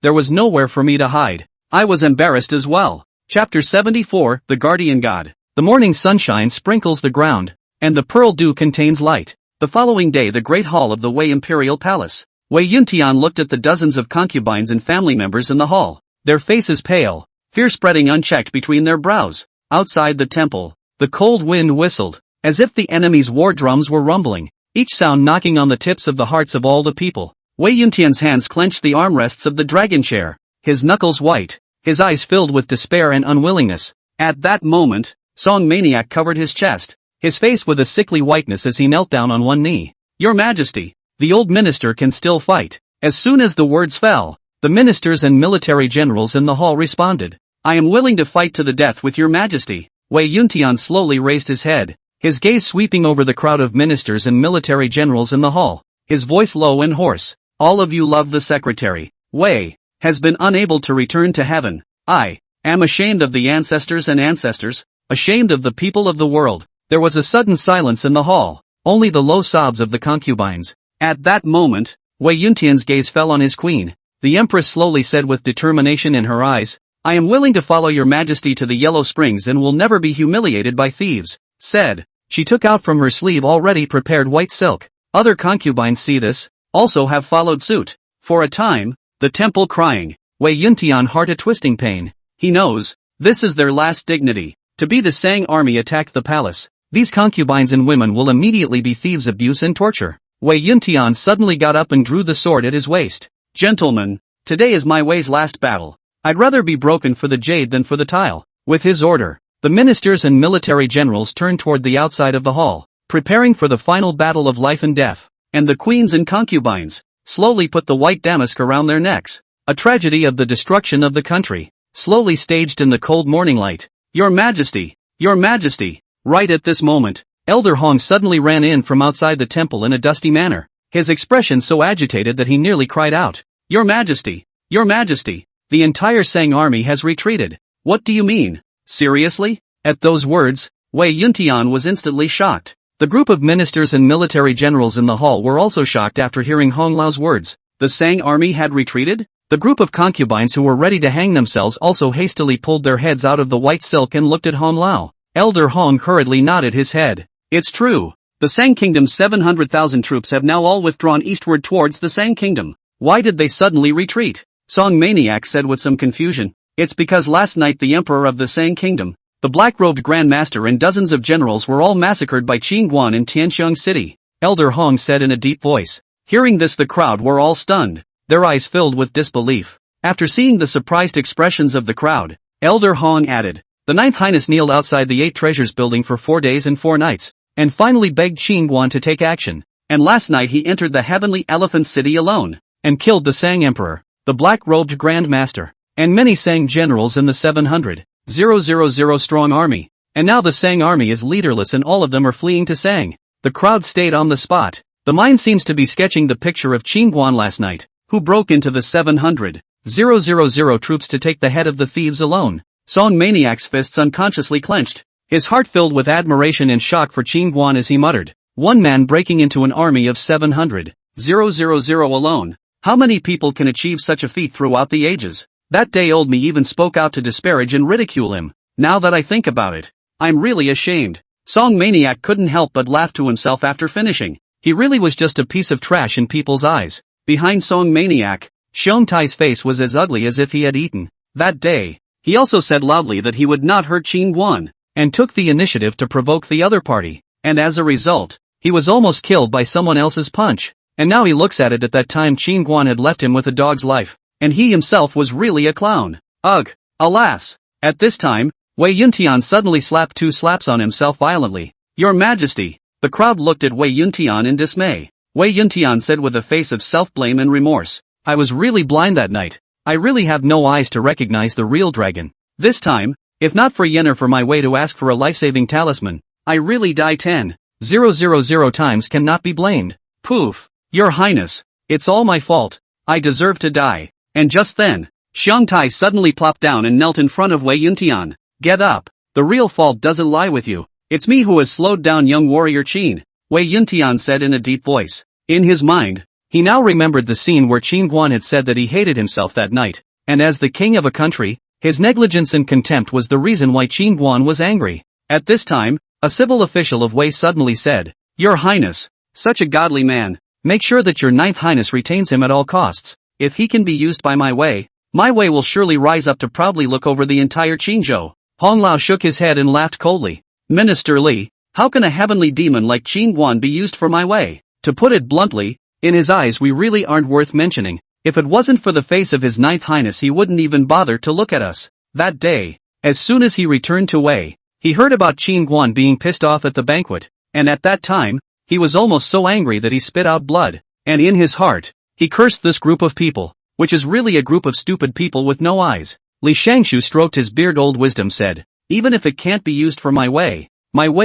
There was nowhere for me to hide. I was embarrassed as well. Chapter 74, The Guardian God. The morning sunshine sprinkles the ground, and the pearl dew contains light. The following day, the great hall of the Wei Imperial Palace. Wei Yuntian looked at the dozens of concubines and family members in the hall, their faces pale, fear spreading unchecked between their brows. Outside the temple, the cold wind whistled, as if the enemy's war drums were rumbling, each sound knocking on the tips of the hearts of all the people. Wei Yuntian's hands clenched the armrests of the dragon chair, his knuckles white, his eyes filled with despair and unwillingness. At that moment, Song Maniac covered his chest, his face with a sickly whiteness as he knelt down on one knee. Your Majesty, the old minister can still fight. As soon as the words fell, the ministers and military generals in the hall responded. I am willing to fight to the death with your Majesty. Wei Yuntian slowly raised his head, his gaze sweeping over the crowd of ministers and military generals in the hall, his voice low and hoarse. All of you love the secretary. Wei has been unable to return to heaven. I am ashamed of the ancestors and ancestors, ashamed of the people of the world. There was a sudden silence in the hall, only the low sobs of the concubines. At that moment, Wei Yuntian's gaze fell on his queen. The empress slowly said with determination in her eyes, I am willing to follow your Majesty to the Yellow Springs and will never be humiliated by thieves. Said, she took out from her sleeve already prepared white silk. Other concubines see this, also have followed suit. For a time, the temple crying, Wei Yuntian heart a twisting pain. He knows, this is their last dignity, to be the Sang army attack the palace. These concubines and women will immediately be thieves, abuse and torture. Wei Yuntian suddenly got up and drew the sword at his waist. Gentlemen, today is my Wei's last battle. I'd rather be broken for the jade than for the tile. With his order, the ministers and military generals turned toward the outside of the hall, preparing for the final battle of life and death. And the queens and concubines slowly put the white damask around their necks. A tragedy of the destruction of the country, slowly staged in the cold morning light. Your Majesty! Your Majesty! Right at this moment, Elder Hong suddenly ran in from outside the temple in a dusty manner, his expression so agitated that he nearly cried out. Your Majesty! Your Majesty! The entire Sang army has retreated. What do you mean? Seriously? At those words, Wei Yuntian was instantly shocked. The group of ministers and military generals in the hall were also shocked after hearing Hong Lao's words. The Sang army had retreated? The group of concubines who were ready to hang themselves also hastily pulled their heads out of the white silk and looked at Hong Lao. Elder Hong hurriedly nodded his head. It's true. The Sang Kingdom's 700,000 troops have now all withdrawn eastward towards the Sang Kingdom. Why did they suddenly retreat? Song Maniac said with some confusion. It's because last night the Emperor of the Sang Kingdom, the black-robed Grand Master and dozens of generals were all massacred by Qin Guan in Tianxiang City, Elder Hong said in a deep voice. Hearing this, the crowd were all stunned, their eyes filled with disbelief. After seeing the surprised expressions of the crowd, Elder Hong added, the Ninth Highness kneeled outside the Eight Treasures building for 4 days and 4 nights, and finally begged Qin Guan to take action, and last night he entered the Heavenly Elephant City alone, and killed the Sang Emperor, the black-robed Grand Master, and many Sang generals in the 700,000 strong army, and now the Sang army is leaderless and all of them are fleeing to Sang. The crowd stayed on the spot. The mind seems to be sketching the picture of Qin Guan last night, who broke into the 700,000 troops to take the head of the thieves alone. Song Maniac's fists unconsciously clenched, his heart filled with admiration and shock for Qin Guan as he muttered, one man breaking into an army of 700,000 alone. How many people can achieve such a feat throughout the ages? That day-old me even spoke out to disparage and ridicule him. Now that I think about it, I'm really ashamed. Song Maniac couldn't help but laugh to himself after finishing. He really was just a piece of trash in people's eyes. Behind Song Maniac, Xiong Tai's face was as ugly as if he had eaten. That day, he also said loudly that he would not hurt Qin Guan, and took the initiative to provoke the other party, and as a result, he was almost killed by someone else's punch. And now he looks at it, at that time Qin Guan had left him with a dog's life, and he himself was really a clown. Ugh! Alas! At this time, Wei Yuntian suddenly slapped 2 slaps on himself violently. Your Majesty! The crowd looked at Wei Yuntian in dismay. Wei Yuntian said with a face of self-blame and remorse, I was really blind that night. I really have no eyes to recognize the real dragon. This time, if not for Yen or for my way to ask for a life-saving talisman, I really die 10,000 times cannot be blamed. Poof! Your Highness, it's all my fault. I deserve to die. And just then, Xiong Tai suddenly plopped down and knelt in front of Wei Yuntian. Get up. The real fault doesn't lie with you. It's me who has slowed down young warrior Qin, Wei Yuntian said in a deep voice. In his mind, he now remembered the scene where Qin Guan had said that he hated himself that night, and as the king of a country, his negligence and contempt was the reason why Qin Guan was angry. At this time, a civil official of Wei suddenly said, Your Highness, such a godly man, make sure that your Ninth Highness retains him at all costs. If he can be used by my Wei will surely rise up to proudly look over the entire Qinzhou. Hong Lao shook his head and laughed coldly. Minister Li, how can a heavenly demon like Qin Guan be used for my Wei? To put it bluntly, in his eyes we really aren't worth mentioning. If it wasn't for the face of his Ninth Highness he wouldn't even bother to look at us. That day, as soon as he returned to Wei, he heard about Qin Guan being pissed off at the banquet, and at that time, he was almost so angry that he spit out blood, and in his heart, he cursed this group of people, which is really a group of stupid people with no eyes. Li Shangshu stroked his beard. Old wisdom said, even if it can't be used for my Wei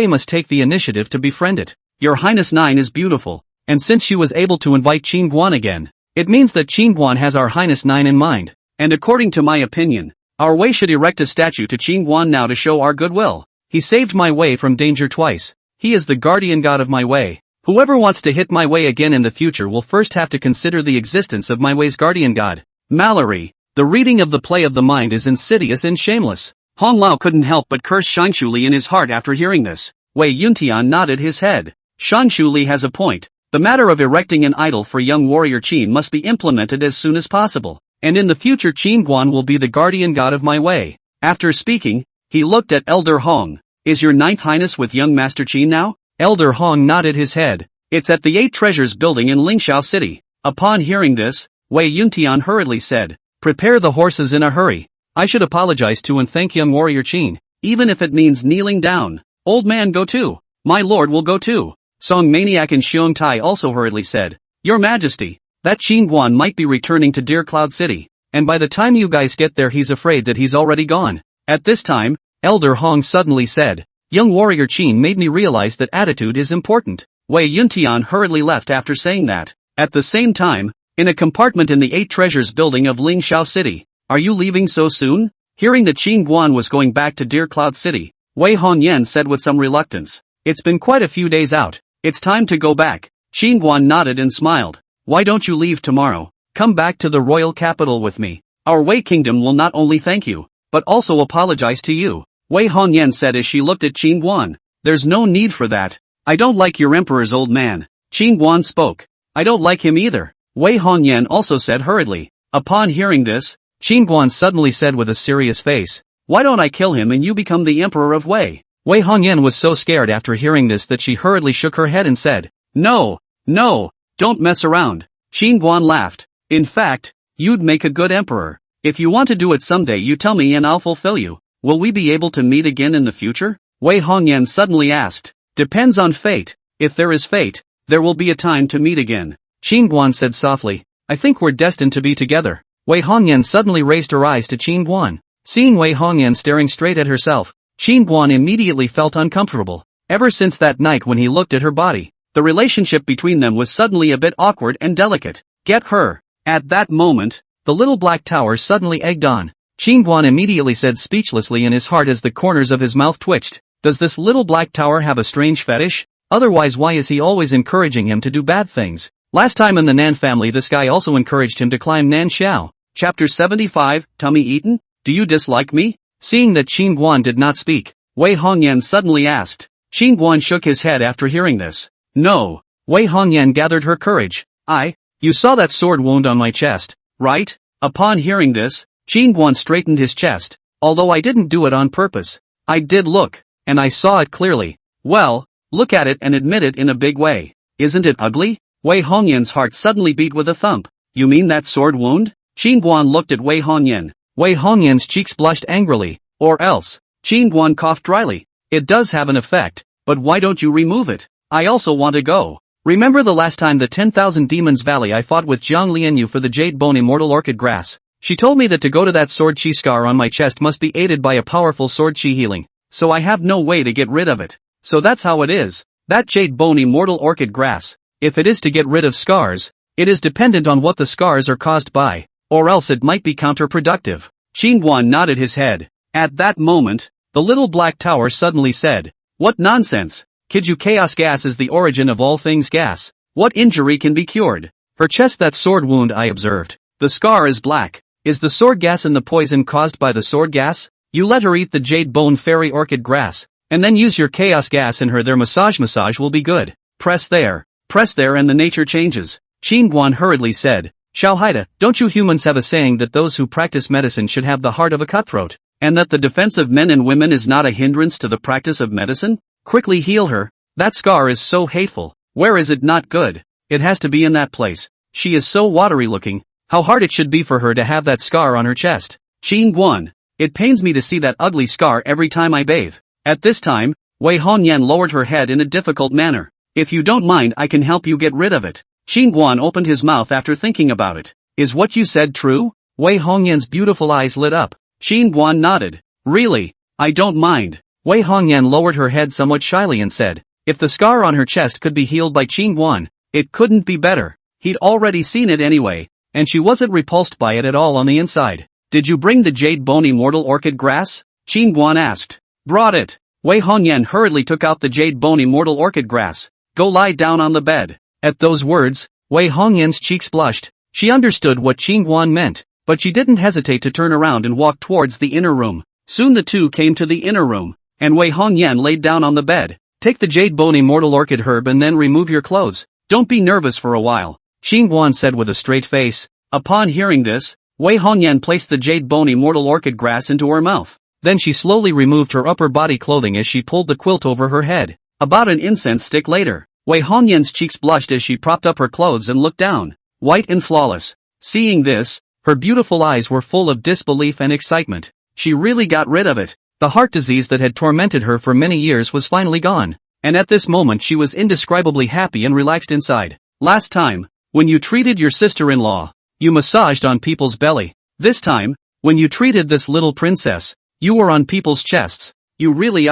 must take the initiative to befriend it. Your Highness 9 is beautiful, and since she was able to invite Qin Guan again, it means that Qin Guan has our Highness 9 in mind, and according to my opinion, our Wei should erect a statue to Qin Guan now to show our goodwill. He saved my Wei from danger twice. He is the guardian god of my Wei. Whoever wants to hit my Wei again in the future will first have to consider the existence of my Wei's guardian god. Mallory, the reading of the play of the mind is insidious and shameless. Hong Lao couldn't help but curse Shangshu Li in his heart after hearing this. Wei Yuntian nodded his head. Shangshu Li has a point. The matter of erecting an idol for young warrior Qin must be implemented as soon as possible, and in the future Qin Guan will be the guardian god of my Wei. After speaking, he looked at Elder Hong. Is your Ninth Highness with young Master Qin now? Elder Hong nodded his head. It's at the Eight Treasures building in Lingxiao City. Upon hearing this, Wei Yuntian hurriedly said, prepare the horses in a hurry. I should apologize to and thank young warrior Qin, even if it means kneeling down. Old man go too. My lord will go too. Song Maniac and Xiong Tai also hurriedly said, Your Majesty, that Qin Guan might be returning to Deer Cloud City, and by the time you guys get there he's afraid that he's already gone. At this time, Elder Hong suddenly said. Young warrior Qin made me realize that attitude is important. Wei Yuntian hurriedly left after saying that. At the same time, in a compartment in the 8 Treasures building of Lingxiao City. Are you leaving so soon? Hearing that Qin Guan was going back to Deer Cloud City, Wei Hongyan said with some reluctance. It's been quite a few days out. It's time to go back. Qin Guan nodded and smiled. Why don't you leave tomorrow? Come back to the royal capital with me. Our Wei Kingdom will not only thank you, but also apologize to you. Wei Hongyan said as she looked at Qin Guan. There's no need for that. I don't like your emperor's old man. Qin Guan spoke. I don't like him either. Wei Hongyan also said hurriedly. Upon hearing this, Qin Guan suddenly said with a serious face. Why don't I kill him and you become the emperor of Wei? Wei Hongyan was so scared after hearing this that she hurriedly shook her head and said. No, don't mess around. Qin Guan laughed. In fact, you'd make a good emperor. If you want to do it someday you tell me and I'll fulfill you. Will we be able to meet again in the future? Wei Hongyan suddenly asked. Depends on fate. If there is fate, there will be a time to meet again. Qin Guan said softly. I think we're destined to be together. Wei Hongyan suddenly raised her eyes to Qin Guan. Seeing Wei Hongyan staring straight at herself, Qin Guan immediately felt uncomfortable. Ever since that night when he looked at her body, the relationship between them was suddenly a bit awkward and delicate. Get her. At that moment, the little black tower suddenly egged on. Qin Guan immediately said speechlessly in his heart as the corners of his mouth twitched. Does this little black tower have a strange fetish? Otherwise why is he always encouraging him to do bad things? Last time in the Nan family this guy also encouraged him to climb Nan Xiao. Chapter 75, Tummy Eaten? Do you dislike me? Seeing that Qin Guan did not speak, Wei Hongyan suddenly asked. Qin Guan shook his head after hearing this. No. Wei Hongyan gathered her courage. You saw that sword wound on my chest, right? Upon hearing this, Qin Guan straightened his chest. Although I didn't do it on purpose. I did look, and I saw it clearly. Well, look at it and admit it in a big way. Isn't it ugly? Wei Hongyan's heart suddenly beat with a thump. You mean that sword wound? Qin Guan looked at Wei Hongyan. Wei Hongyan's cheeks blushed angrily. Or else. Qin Guan coughed dryly. It does have an effect, but why don't you remove it? I also want to go. Remember the last time the 10,000 Demons Valley I fought with Jiang Lianyu for the Jade Bone Immortal Orchid Grass? She told me that to go to that sword chi scar on my chest must be aided by a powerful sword chi healing, so I have no way to get rid of it. So that's how it is. That Jade Bone Immortal Orchid Grass, if it is to get rid of scars, it is dependent on what the scars are caused by, or else it might be counterproductive. Qin Guan nodded his head. At that moment, the little black tower suddenly said, What nonsense! Kiju chaos gas is the origin of all things gas. What injury can be cured? Her chest that sword wound I observed. The scar is black. Is the sword gas and the poison caused by the sword gas? You let her eat the Jade Bone Fairy Orchid Grass, and then use your chaos gas in her their massage will be good. Press there and the nature changes. Qin Guan hurriedly said. Xiao Haida, don't you humans have a saying that those who practice medicine should have the heart of a cutthroat, and that the defense of men and women is not a hindrance to the practice of medicine? Quickly heal her. That scar is so hateful. Where is it not good? It has to be in that place. She is so watery looking. How hard it should be for her to have that scar on her chest. Qin Guan. It pains me to see that ugly scar every time I bathe. At this time, Wei Hongyan lowered her head in a difficult manner. If you don't mind I can help you get rid of it. Qin Guan opened his mouth after thinking about it. Is what you said true? Wei Hongyan's beautiful eyes lit up. Qin Guan nodded. Really? I don't mind. Wei Hongyan lowered her head somewhat shyly and said. If the scar on her chest could be healed by Qin Guan, it couldn't be better. He'd already seen it anyway, and she wasn't repulsed by it at all on the inside. Did you bring the Jade Bone Immortal Orchid Grass? Qin Guan asked. Brought it. Wei Hongyan hurriedly took out the Jade Bone Immortal Orchid Grass. Go lie down on the bed. At those words, Wei Hongyan's cheeks blushed. She understood what Qin Guan meant, but she didn't hesitate to turn around and walk towards the inner room. Soon the two came to the inner room, and Wei Hongyan laid down on the bed. Take the Jade Bone Immortal Orchid herb and then remove your clothes. Don't be nervous for a while. Qin Guan said with a straight face. Upon hearing this, Wei Hongyan placed the Jade Bone Immortal Orchid Grass into her mouth. Then she slowly removed her upper body clothing as she pulled the quilt over her head. About an incense stick later, Wei Hongyan's cheeks blushed as she propped up her clothes and looked down, white and flawless. Seeing this, her beautiful eyes were full of disbelief and excitement. She really got rid of it. The heart disease that had tormented her for many years was finally gone, and at this moment she was indescribably happy and relaxed inside. Last time, when you treated your sister-in-law, you massaged on people's belly. This time, when you treated this little princess, You were on people's chests. You really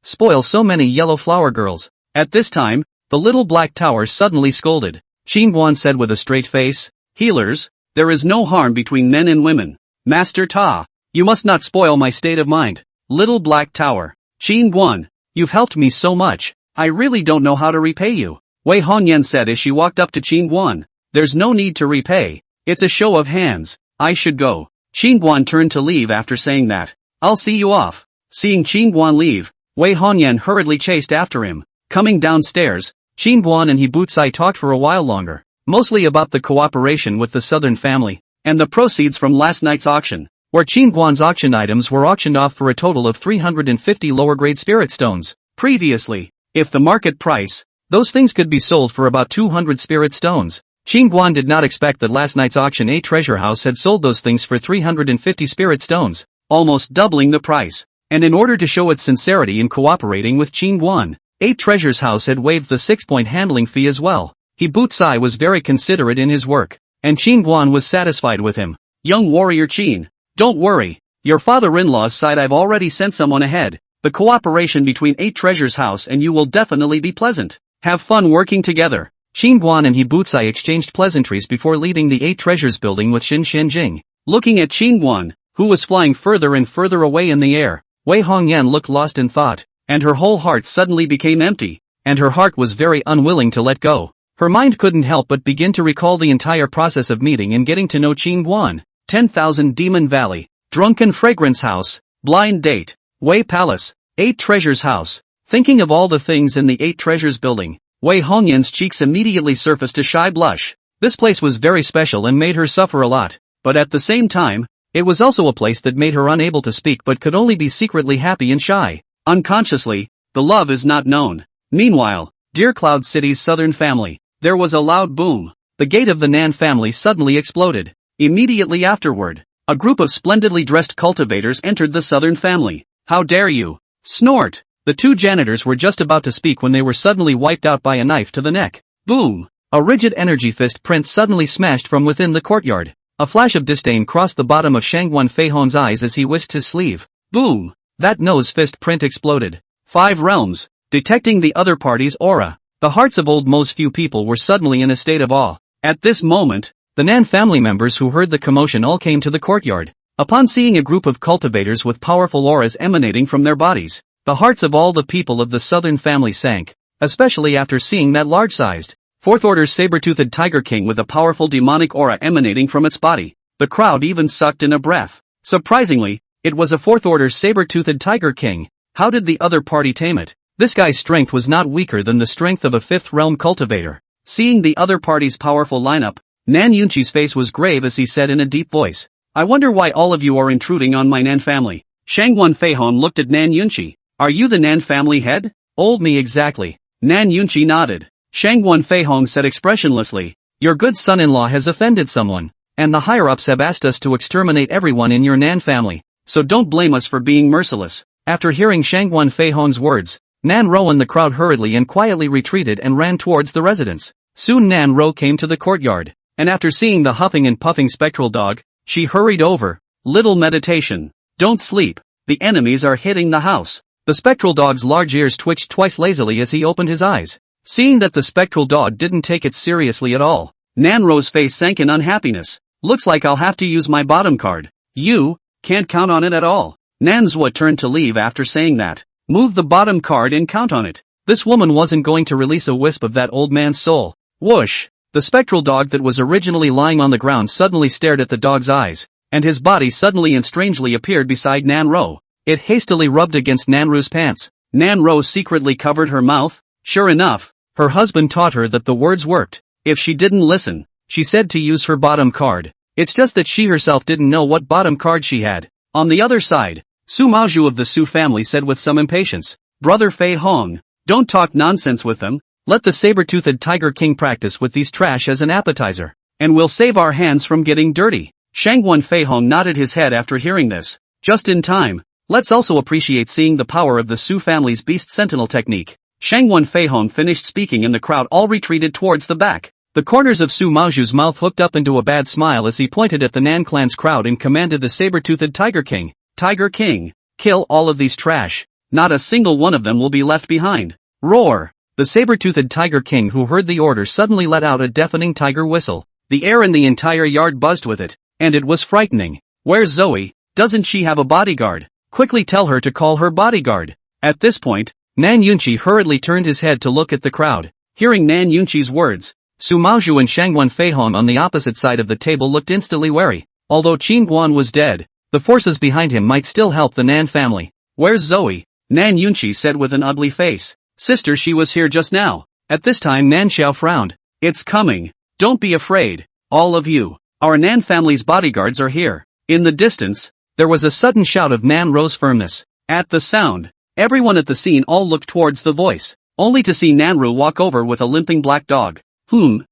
spoil so many yellow flower girls. At this time, the little black tower suddenly scolded. Qingguan said with a straight face, healers, there is no harm between men and women. Master Ta, you must not spoil my state of mind. Little black tower. Qingguan, you've helped me so much, I really don't know how to repay you. Wei Hongyan said as she walked up to Qingguan. There's no need to repay, it's a show of hands, I should go. Qingguan turned to leave after saying that. I'll see you off. Seeing Qingguan leave, Wei Hongyan hurriedly chased after him. Coming downstairs, Qingguan and Hibutsai talked for a while longer, mostly about the cooperation with the southern family, and the proceeds from last night's auction, where Qingguan's auction items were auctioned off for a total of 350 lower-grade spirit stones. Previously, if the market price, those things could be sold for about 200 spirit stones. Qingguan did not expect that last night's auction 8 Treasure House had sold those things for 350 spirit stones, almost doubling the price. And in order to show its sincerity in cooperating with Qingguan, 8 Treasures House had waived the 6-point handling fee as well. Hibutsai was very considerate in his work, and Qingguan was satisfied with him. Young warrior Qin, don't worry, your father-in-law's side I've already sent someone ahead. The cooperation between 8 Treasures House and you will definitely be pleasant. Have fun working together. Qingguan and Hibutsai exchanged pleasantries before leaving the 8 Treasures building with Xin Shenjing. Looking at Qingguan, who was flying further and further away in the air, Wei Hongyan looked lost in thought, and her whole heart suddenly became empty, and her heart was very unwilling to let go. Her mind couldn't help but begin to recall the entire process of meeting and getting to know Qingguan. 10,000 Demon Valley, Drunken Fragrance House, Blind Date, Wei Palace, 8 Treasures House. Thinking of all the things in the 8 Treasures building, Wei Hongyan's cheeks immediately surfaced a shy blush. This place was very special and made her suffer a lot, but at the same time, it was also a place that made her unable to speak but could only be secretly happy and shy. Unconsciously, the love is not known. Meanwhile, Deer Cloud City's southern family, there was a loud boom. The gate of the Nan family suddenly exploded. Immediately afterward, a group of splendidly dressed cultivators entered the southern family. How dare you! Snort! The 2 janitors were just about to speak when they were suddenly wiped out by a knife to the neck. Boom! A rigid energy fist print suddenly smashed from within the courtyard. A flash of disdain crossed the bottom of Shangguan Feihong's eyes as he whisked his sleeve. Boom! That nose fist print exploded. 5 realms. Detecting the other party's aura, the hearts of old Mo's few people were suddenly in a state of awe. At this moment, the Nan family members who heard the commotion all came to the courtyard. Upon seeing a group of cultivators with powerful auras emanating from their bodies, the hearts of all the people of the southern family sank, especially after seeing that large-sized, 4th Order saber-toothed Tiger King with a powerful demonic aura emanating from its body. The crowd even sucked in a breath. Surprisingly, it was a 4th Order saber-toothed Tiger King. How did the other party tame it? This guy's strength was not weaker than the strength of a 5th realm cultivator. Seeing the other party's powerful lineup, Nan Yunqi's face was grave as he said in a deep voice, I wonder why all of you are intruding on my Nan family. Shangguan Feihong looked at Nan Yunqi. Are you the Nan family head? Old me exactly. Nan Yunqi nodded. Shangguan Feihong said expressionlessly, your good son-in-law has offended someone, and the higher-ups have asked us to exterminate everyone in your Nan family, so don't blame us for being merciless. After hearing Shangguan Feihong's words, Nan Ro and the crowd hurriedly and quietly retreated and ran towards the residence. Soon Nan Ro came to the courtyard, and after seeing the huffing and puffing spectral dog, she hurried over. Little meditation. Don't sleep. The enemies are hitting the house. The spectral dog's large ears twitched twice lazily as he opened his eyes. Seeing that the spectral dog didn't take it seriously at all, Nan Ro's face sank in unhappiness. Looks like I'll have to use my bottom card. You can't count on it at all. Nan Zhua turned to leave after saying that. Move the bottom card and count on it. This woman wasn't going to release a wisp of that old man's soul. Whoosh! The spectral dog that was originally lying on the ground suddenly stared at the dog's eyes, and his body suddenly and strangely appeared beside Nan Ro. It hastily rubbed against Nan Ro's pants. Nan Ro secretly covered her mouth. Sure enough, her husband taught her that the words worked. If she didn't listen, she said to use her bottom card. It's just that she herself didn't know what bottom card she had. On the other side, Su Maozhu of the Su family said with some impatience, Brother Fei Hong, don't talk nonsense with them. Let the saber-toothed Tiger King practice with these trash as an appetizer, and we'll save our hands from getting dirty. Shangguan Feihong nodded his head after hearing this. Just in time. Let's also appreciate seeing the power of the Su family's Beast Sentinel technique. Shangguan Feihong finished speaking and the crowd all retreated towards the back. The corners of Su Maozhu's mouth hooked up into a bad smile as he pointed at the Nan clan's crowd and commanded the saber-toothed Tiger King. Tiger King, Kill all of these trash. Not a single one of them will be left behind. Roar! The saber-toothed Tiger King who heard the order suddenly let out a deafening tiger whistle. The air in the entire yard buzzed with it, and it was frightening. Where's Zoe? Doesn't she have a bodyguard? Quickly tell her to call her bodyguard. At this point, Nan Yunqi hurriedly turned his head to look at the crowd. Hearing Nan Yunqi's words, Su Maozhu and Shangguan Feihong on the opposite side of the table looked instantly wary. Although Qin Guan was dead, the forces behind him might still help the Nan family. Where's Zoe? Nan Yunqi said with an ugly face. Sister, she was here just now. At this time Nan Xiao frowned. It's coming. Don't be afraid. All of you. Our Nan family's bodyguards are here. In the distance, there was a sudden shout of Nan Ro's firmness. At the sound, everyone at the scene all looked towards the voice, only to see Nanru walk over with a limping black dog. Nan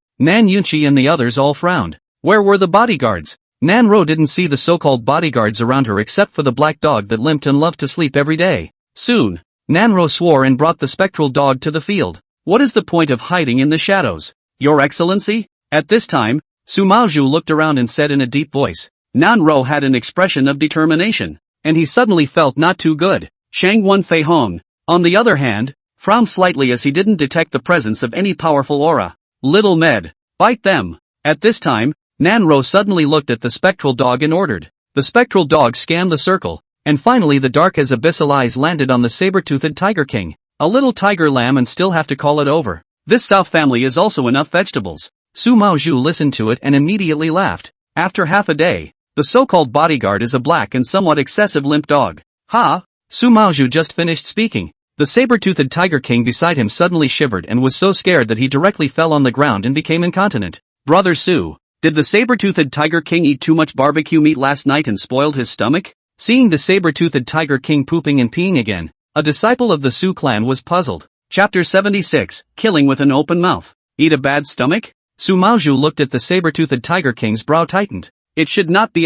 Yunqi and the others all frowned. Where were the bodyguards? Nan Ro didn't see the so-called bodyguards around her except for the black dog that limped and loved to sleep every day. Soon, Nan Ro swore and brought the spectral dog to the field. What is the point of hiding in the shadows? Your Excellency? At this time, Su Maozhu looked around and said in a deep voice. Nan Ro had an expression of determination, and he suddenly felt not too good. Shangguan Feihong, on the other hand, frowned slightly as he didn't detect the presence of any powerful aura. Little Med, bite them. At this time, Nan Ro suddenly looked at the spectral dog and ordered. The spectral dog scanned the circle, and finally the dark as abyssal eyes landed on the saber-toothed Tiger King. A little tiger lamb and still have to call it over. This South family is also enough vegetables. Su Maozhu listened to it and immediately laughed. After half a day, the so-called bodyguard is a black and somewhat excessive limp dog. Ha! Su Maozhu just finished speaking. The saber-toothed Tiger King beside him suddenly shivered and was so scared that he directly fell on the ground and became incontinent. Brother Su, did the saber-toothed Tiger King eat too much barbecue meat last night and spoiled his stomach? Seeing the saber-toothed Tiger King pooping and peeing again, a disciple of the Su clan was puzzled. Chapter 76, Killing with an Open Mouth. Eat a bad stomach? Su Maozhu looked at the saber-toothed Tiger King's brow tightened. It should not be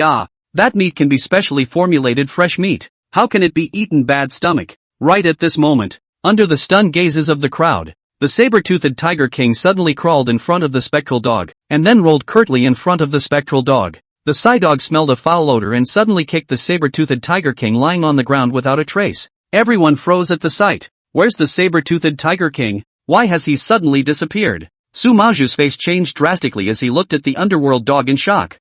that meat can be specially formulated fresh meat. How can it be eaten bad stomach? Right at this moment, under the stunned gazes of the crowd, the saber-toothed Tiger King suddenly crawled in front of the spectral dog, and then rolled curtly in front of the spectral dog. The Psy dog smelled a foul odor and suddenly kicked the saber-toothed Tiger King lying on the ground without a trace. Everyone froze at the sight. Where's the saber-toothed Tiger King? Why has he suddenly disappeared? Su Maozhu's face changed drastically as he looked at the underworld dog in shock.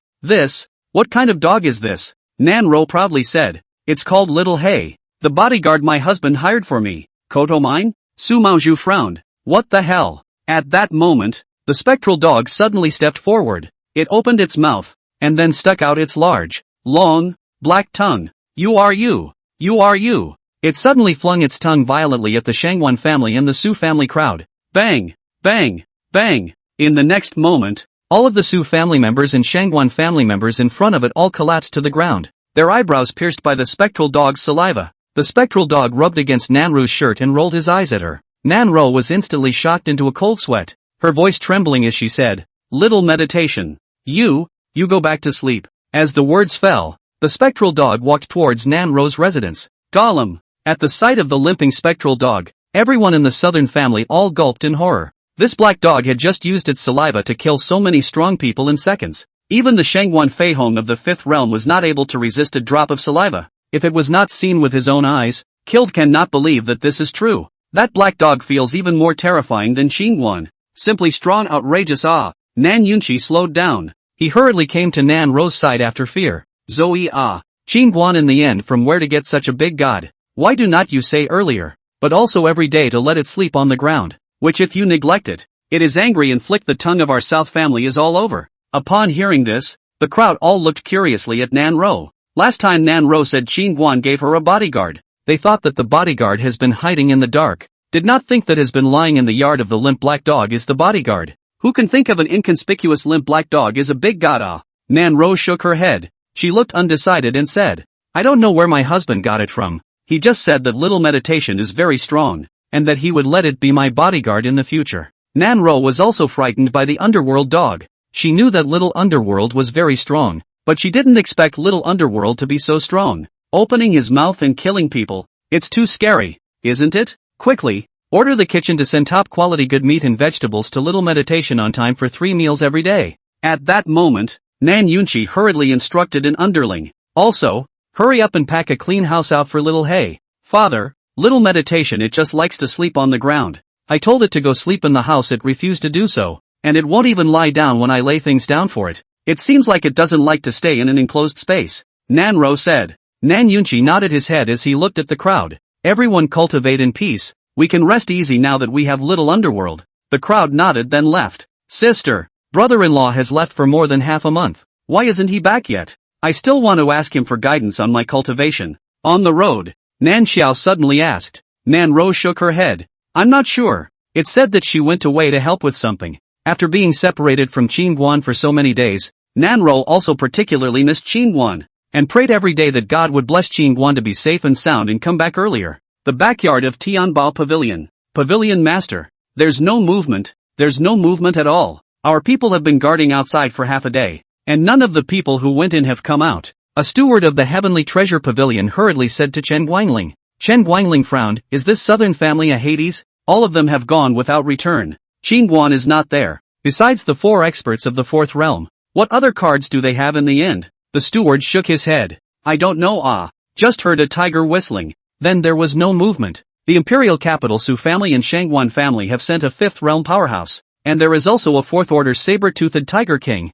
What kind of dog is this? Nan Ro proudly said. It's called Little Hay. The bodyguard my husband hired for me. Koto mine? Su Maozhu frowned. What the hell? At that moment, the spectral dog suddenly stepped forward. It opened its mouth, and then stuck out its large, long, black tongue. You are you. You are you. It suddenly flung its tongue violently at the Shangguan family and the Su family crowd. Bang! Bang! Bang! In the next moment, all of the Su family members and Shangguan family members in front of it all collapsed to the ground, their eyebrows pierced by the spectral dog's saliva. The spectral dog rubbed against Nanru's shirt and rolled his eyes at her. Nanro was instantly shocked into a cold sweat, her voice trembling as she said, Little meditation. You go back to sleep. As the words fell, the spectral dog walked towards Nanro's residence. Gollum! At the sight of the limping spectral dog, everyone in the southern family all gulped in horror. This black dog had just used its saliva to kill so many strong people in seconds. Even the Shangguan Feihong of the fifth realm was not able to resist a drop of saliva. If it was not seen with his own eyes, Killed cannot believe that this is true. That black dog feels even more terrifying than Xingguan. Simply strong, outrageous awe. Nan Yunqi slowed down. He hurriedly came to Nan Ro's side after fear. Zoe Xingguan in the end, from where to get such a big god? Why do not you say earlier? But also every day to let it sleep on the ground. Which if you neglect it, it is angry and flick the tongue of our South family is all over. Upon hearing this, the crowd all looked curiously at Nan Ro. Last time Nan Ro said Xingguan gave her a bodyguard. They thought that the bodyguard has been hiding in the dark. Did not think that has been lying in the yard of the limp black dog is the bodyguard. Who can think of an inconspicuous limp black dog is a big god? Nan Ro shook her head. She looked undecided and said, I don't know where my husband got it from. He just said that little meditation is very strong, and that he would let it be my bodyguard in the future. Nan Ro was also frightened by the underworld dog. She knew that little underworld was very strong, but she didn't expect little underworld to be so strong. Opening his mouth and killing people. It's too scary, isn't it? Quickly, order the kitchen to send top quality good meat and vegetables to little meditation on time for 3 meals every day. At that moment, Nan Yunqi hurriedly instructed an underling. Also, Hurry up and pack a clean house out for little Hay. Father, little meditation, it just likes to sleep on the ground. I told it to go sleep in the house, it refused to do so, and it won't even lie down when I lay things down for it. It seems like it doesn't like to stay in an enclosed space, Nanro said. Nan Yunchi nodded his head as he looked at the crowd. Everyone cultivate in peace, we can rest easy now that we have little underworld. The crowd nodded then left. Sister, brother-in-law has left for more than half a month. Why isn't he back yet? I still want to ask him for guidance on my cultivation. On the road, Nan Xiao suddenly asked. Nan Ro shook her head. I'm not sure. It said that she went away to help with something. After being separated from Qin Guan for so many days, Nan Ro also particularly missed Qin Guan, and prayed every day that God would bless Qin Guan to be safe and sound and come back earlier. The backyard of Tianbao Pavilion. Pavilion Master. There's no movement at all. Our people have been guarding outside for half a day, and none of the people who went in have come out. A steward of the Heavenly Treasure Pavilion hurriedly said to Chen Guangling. Chen Guangling frowned. Is this southern family a Hades? All of them have gone without return. Qin Guan is not there. Besides the 4 experts of the 4th realm, what other cards do they have in the end? The steward shook his head. I don't know, just heard a tiger whistling. Then there was no movement. The imperial capital Su family and Shangguan family have sent a 5th realm powerhouse, and there is also a 4th order saber-toothed tiger king.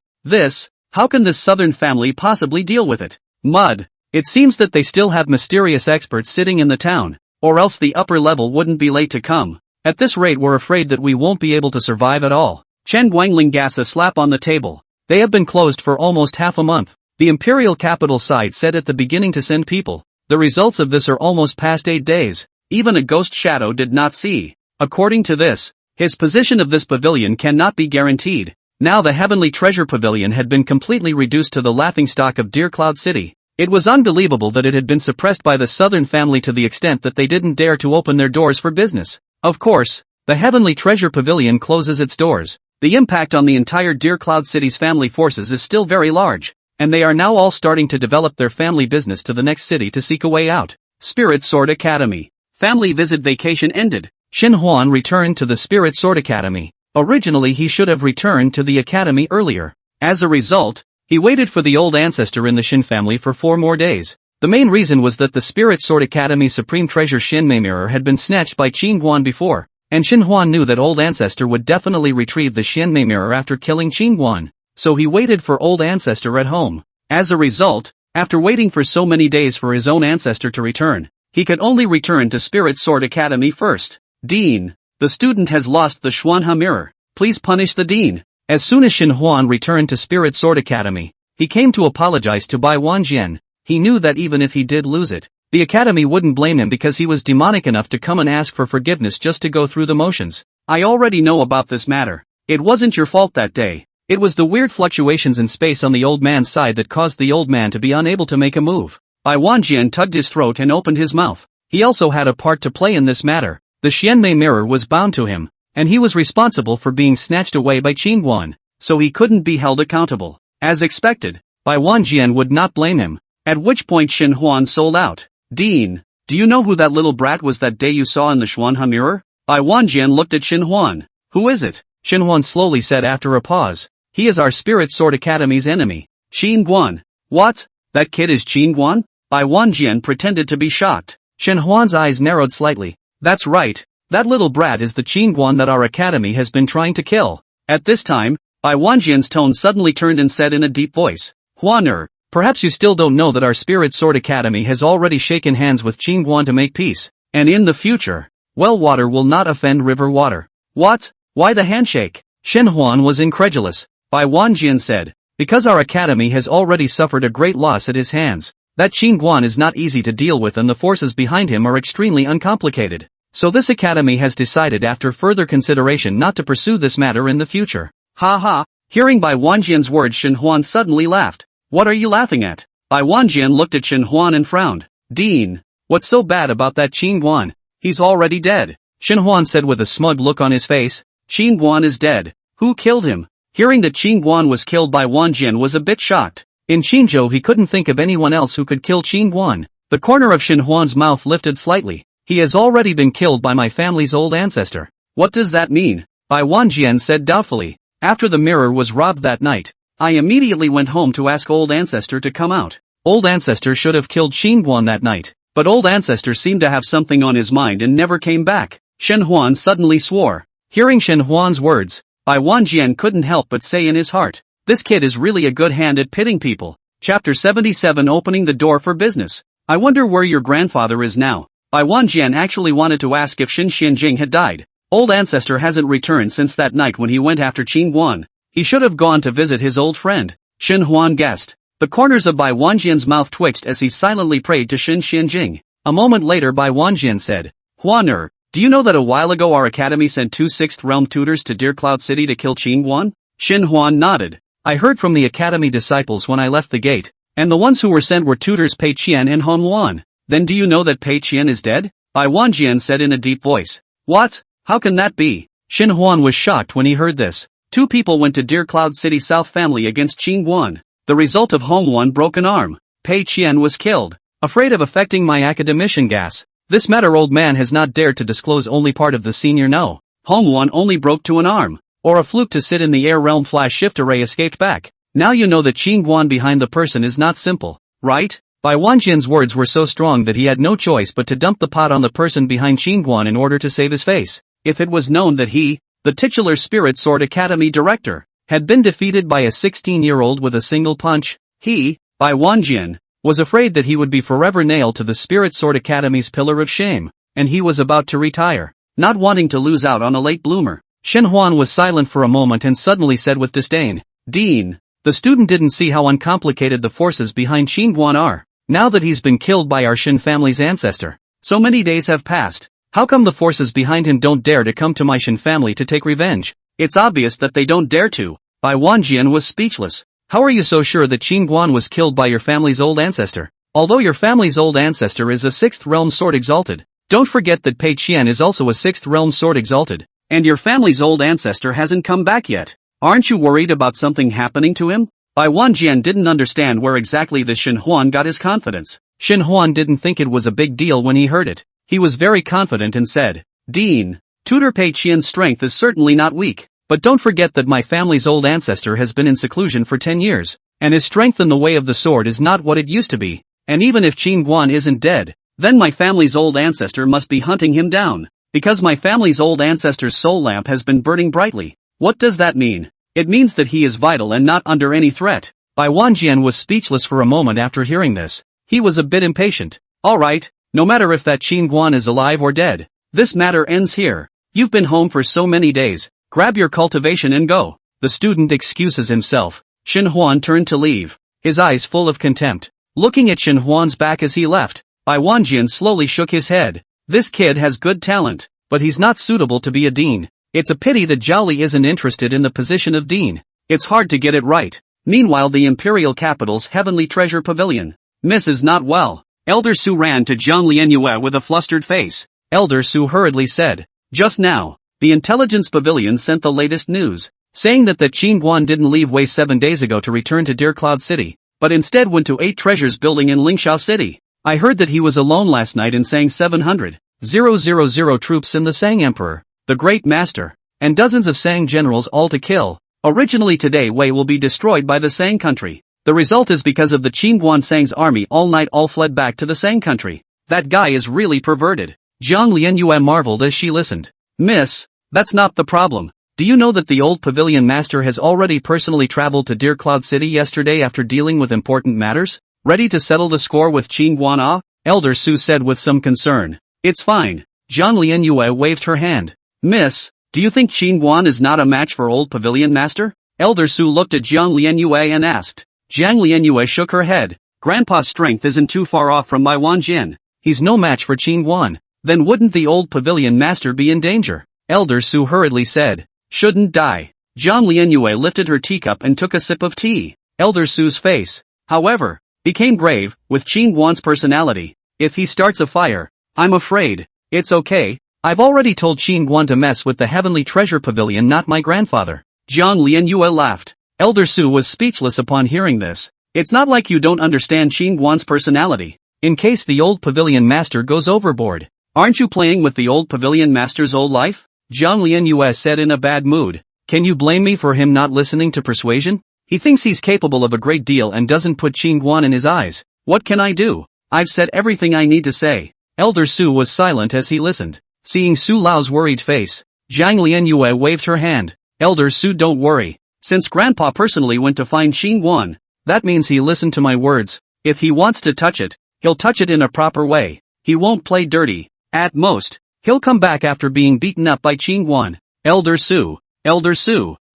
How can this southern family possibly deal with it? Mud. It seems that they still have mysterious experts sitting in the town, or else the upper level wouldn't be late to come. At this rate we're afraid that we won't be able to survive at all. Chen Guangling gave a slap on the table. They have been closed for almost half a month. The imperial capital side said at the beginning to send people. The results of this are almost past 8 days. Even a ghost shadow did not see. According to this, his position of this pavilion cannot be guaranteed. Now the Heavenly Treasure Pavilion had been completely reduced to the laughingstock of Deer Cloud City. It was unbelievable that it had been suppressed by the southern family to the extent that they didn't dare to open their doors for business. Of course, the Heavenly Treasure Pavilion closes its doors. The impact on the entire Deer Cloud City's family forces is still very large, and they are now all starting to develop their family business to the next city to seek a way out. Spirit Sword Academy. Family visit vacation ended. Xin Huan returned to the Spirit Sword Academy. Originally he should have returned to the academy earlier. As a result, he waited for the old ancestor in the Xin family for 4 more days. The main reason was that the Spirit Sword Academy's supreme treasure Xin Mei Mirror had been snatched by Qin Guan before, and Xin Huan knew that old ancestor would definitely retrieve the Xin Mei Mirror after killing Qin Guan, so he waited for old ancestor at home. As a result, after waiting for so many days for his own ancestor to return, he could only return to Spirit Sword Academy first. Dean. The student has lost the Xuanhe mirror. Please punish the dean. As soon as Xin Huan returned to Spirit Sword Academy, he came to apologize to Bai Wanjian. He knew that even if he did lose it, the academy wouldn't blame him because he was demonic enough to come and ask for forgiveness just to go through the motions. I already know about this matter. It wasn't your fault that day. It was the weird fluctuations in space on the old man's side that caused the old man to be unable to make a move. Bai Wanjian tugged his throat and opened his mouth. He also had a part to play in this matter. The Xianmei mirror was bound to him, and he was responsible for being snatched away by Qin Guan, so he couldn't be held accountable. As expected, Bai Wanjian would not blame him, at which point Xin Huan sold out. Dean, do you know who that little brat was that day you saw in the Xuanhe mirror? Bai Wanjian looked at Xin Huan. Who is it? Xin Huan slowly said after a pause. He is our Spirit Sword Academy's enemy. Qin Guan. What? That kid is Qin Guan? Bai Wanjian pretended to be shocked. Xin Huan's eyes narrowed slightly. That's right. That little brat is the Qin Guan that our academy has been trying to kill. At this time, Bai Wanjian's tone suddenly turned and said in a deep voice. Huaner, perhaps you still don't know that our Spirit Sword Academy has already shaken hands with Qin Guan to make peace, and in the future, well water will not offend river water. What? Why the handshake? Xin Huan was incredulous. Bai Wanjian said, because our academy has already suffered a great loss at his hands. That Qin Guan is not easy to deal with and the forces behind him are extremely uncomplicated. So this academy has decided after further consideration not to pursue this matter in the future. Ha ha. Hearing Bai Wanjian's words, Xin Huan suddenly laughed. What are you laughing at? Bai Wanjian looked at Xin Huan and frowned. Dean, what's so bad about that Qin Guan? He's already dead. Xin Huan said with a smug look on his face. Qin Guan is dead. Who killed him? Hearing that Qin Guan was killed, Bai Wanjian was a bit shocked. In Qinzhou he couldn't think of anyone else who could kill Qin Guan. The corner of Xin Huan's mouth lifted slightly. He has already been killed by my family's old ancestor. What does that mean? Bai Wanjian said doubtfully. After the mirror was robbed that night, I immediately went home to ask old ancestor to come out. Old Ancestor should have killed Qin Guan that night, but Old Ancestor seemed to have something on his mind and never came back. Shen Huan suddenly swore. Hearing Shen Huan's words, Bai Wanjian couldn't help but say in his heart, this kid is really a good hand at pitting people. Chapter 77 Opening the Door for Business. I wonder where your grandfather is now. Bai Wanjian actually wanted to ask if Shen Xianjing had died. Old Ancestor hasn't returned since that night when he went after Qin Guan. He should have gone to visit his old friend. Shen Huan guessed. The corners of Bai Wanjian's mouth twitched as he silently prayed to Shen Xianjing. A moment later Bai Wanjian said, Huan do you know that a while ago our academy sent 2 6th realm tutors to Deer Cloud City to kill Qin Guan? Shen Huan nodded. I heard from the academy disciples when I left the gate, and the ones who were sent were tutors Pei Qian and Han Luan. Then do you know that Pei Qian is dead? Bai Wanjian said in a deep voice. What? How can that be? Shen Huan was shocked when he heard this. 2 people went to Deer Cloud City South family against Qin Guan. The result of Han Luan broke an arm. Pei Qian was killed. Afraid of affecting my academician gas. This matter old man has not dared to disclose only part of the senior know. Han Luan only broke to an arm. Or a fluke to sit in the air realm flash shift array escaped back. Now you know that Qin Guan behind the person is not simple, right? Bai Wanjian's words were so strong that he had no choice but to dump the pot on the person behind Qin Guan in order to save his face. If it was known that he, the titular Spirit Sword Academy director, had been defeated by a 16-year-old with a single punch, he, Bai Wanjian, was afraid that he would be forever nailed to the Spirit Sword Academy's pillar of shame, and he was about to retire, not wanting to lose out on a late bloomer. Shen Huan was silent for a moment and suddenly said with disdain, Dean, the student didn't see how uncomplicated the forces behind Qin Guan are. Now that he's been killed by our Shen family's ancestor, so many days have passed, how come the forces behind him don't dare to come to my Shen family to take revenge? It's obvious that they don't dare to. Bai Wanjian was speechless. How are you so sure that Qin Guan was killed by your family's old ancestor? Although your family's old ancestor is a 6th realm sword exalted, don't forget that Pei Qian is also a 6th realm sword exalted, and your family's old ancestor hasn't come back yet. Aren't you worried about something happening to him? Bai Wanjian didn't understand where exactly the Shen Huan got his confidence. Shen Huan didn't think it was a big deal when he heard it. He was very confident and said, Dean, Tutor Pei Qian's strength is certainly not weak. But don't forget that my family's old ancestor has been in seclusion for 10 years, and his strength in the way of the sword is not what it used to be, and even if Qin Guan isn't dead, then my family's old ancestor must be hunting him down, because my family's old ancestor's soul lamp has been burning brightly. What does that mean? It means that he is vital and not under any threat. Bai Wanjian was speechless for a moment after hearing this. He was a bit impatient. Alright, no matter if that Qin Guan is alive or dead, this matter ends here. You've been home for so many days. Grab your cultivation and go. The student excuses himself. Shen Huan turned to leave, his eyes full of contempt. Looking at Shen Huan's back as he left, Bai Wanjian slowly shook his head. This kid has good talent, but he's not suitable to be a dean. It's a pity that Zhao Li isn't interested in the position of dean. It's hard to get it right. Meanwhile the Imperial Capital's Heavenly Treasure Pavilion. Miss is not well. Elder Su ran to Zhang Lianyue with a flustered face. Elder Su hurriedly said, just now, the Intelligence Pavilion sent the latest news, saying that Qin Guan didn't leave Wei 7 days ago to return to Deer Cloud City, but instead went to 8 Treasures building in Lingxiao City. I heard that he was alone last night and sang 700,000 troops in the Sang Emperor, the Great Master, and dozens of Sang generals all to kill. Originally today Wei will be destroyed by the Sang country. The result is because of the Qin Guan Sang's army all night all fled back to the Sang country. That guy is really perverted. Zhang Lianyue marveled as she listened. Miss, that's not the problem. Do you know that the old pavilion master has already personally traveled to Deer Cloud City yesterday after dealing with important matters? Ready to settle the score with Qin Guan Ah? Elder Su said with some concern. It's fine. Zhang Lianyue waved her hand. Miss, do you think Qin Guan is not a match for old pavilion master? Elder Su looked at Zhang Lianyue and asked. Zhang Lianyue shook her head. Grandpa's strength isn't too far off from Bai Wanjian. He's no match for Qin Guan. Then wouldn't the old pavilion master be in danger? Elder Su hurriedly said. Shouldn't die. Zhang Lianyue lifted her teacup and took a sip of tea. Elder Su's face, however, became grave. With Qin Guan's personality, if he starts a fire, I'm afraid. It's okay. I've already told Qin Guan to mess with the Heavenly Treasure Pavilion, not my grandfather. Zhang Lianyue laughed. Elder Su was speechless upon hearing this. It's not like you don't understand Qin Guan's personality. In case the old pavilion master goes overboard, aren't you playing with the old pavilion master's old life? Zhang Lianyue said in a bad mood. Can you blame me for him not listening to persuasion? He thinks he's capable of a great deal and doesn't put Qin Guan in his eyes. What can I do? I've said everything I need to say. Elder Su was silent as he listened. Seeing Su Lao's worried face, Zhang Lianyue waved her hand. Elder Su, don't worry. Since Grandpa personally went to find Xinguan, that means he listened to my words. If he wants to touch it, he'll touch it in a proper way. He won't play dirty. At most, he'll come back after being beaten up by Xinguan. Elder Su,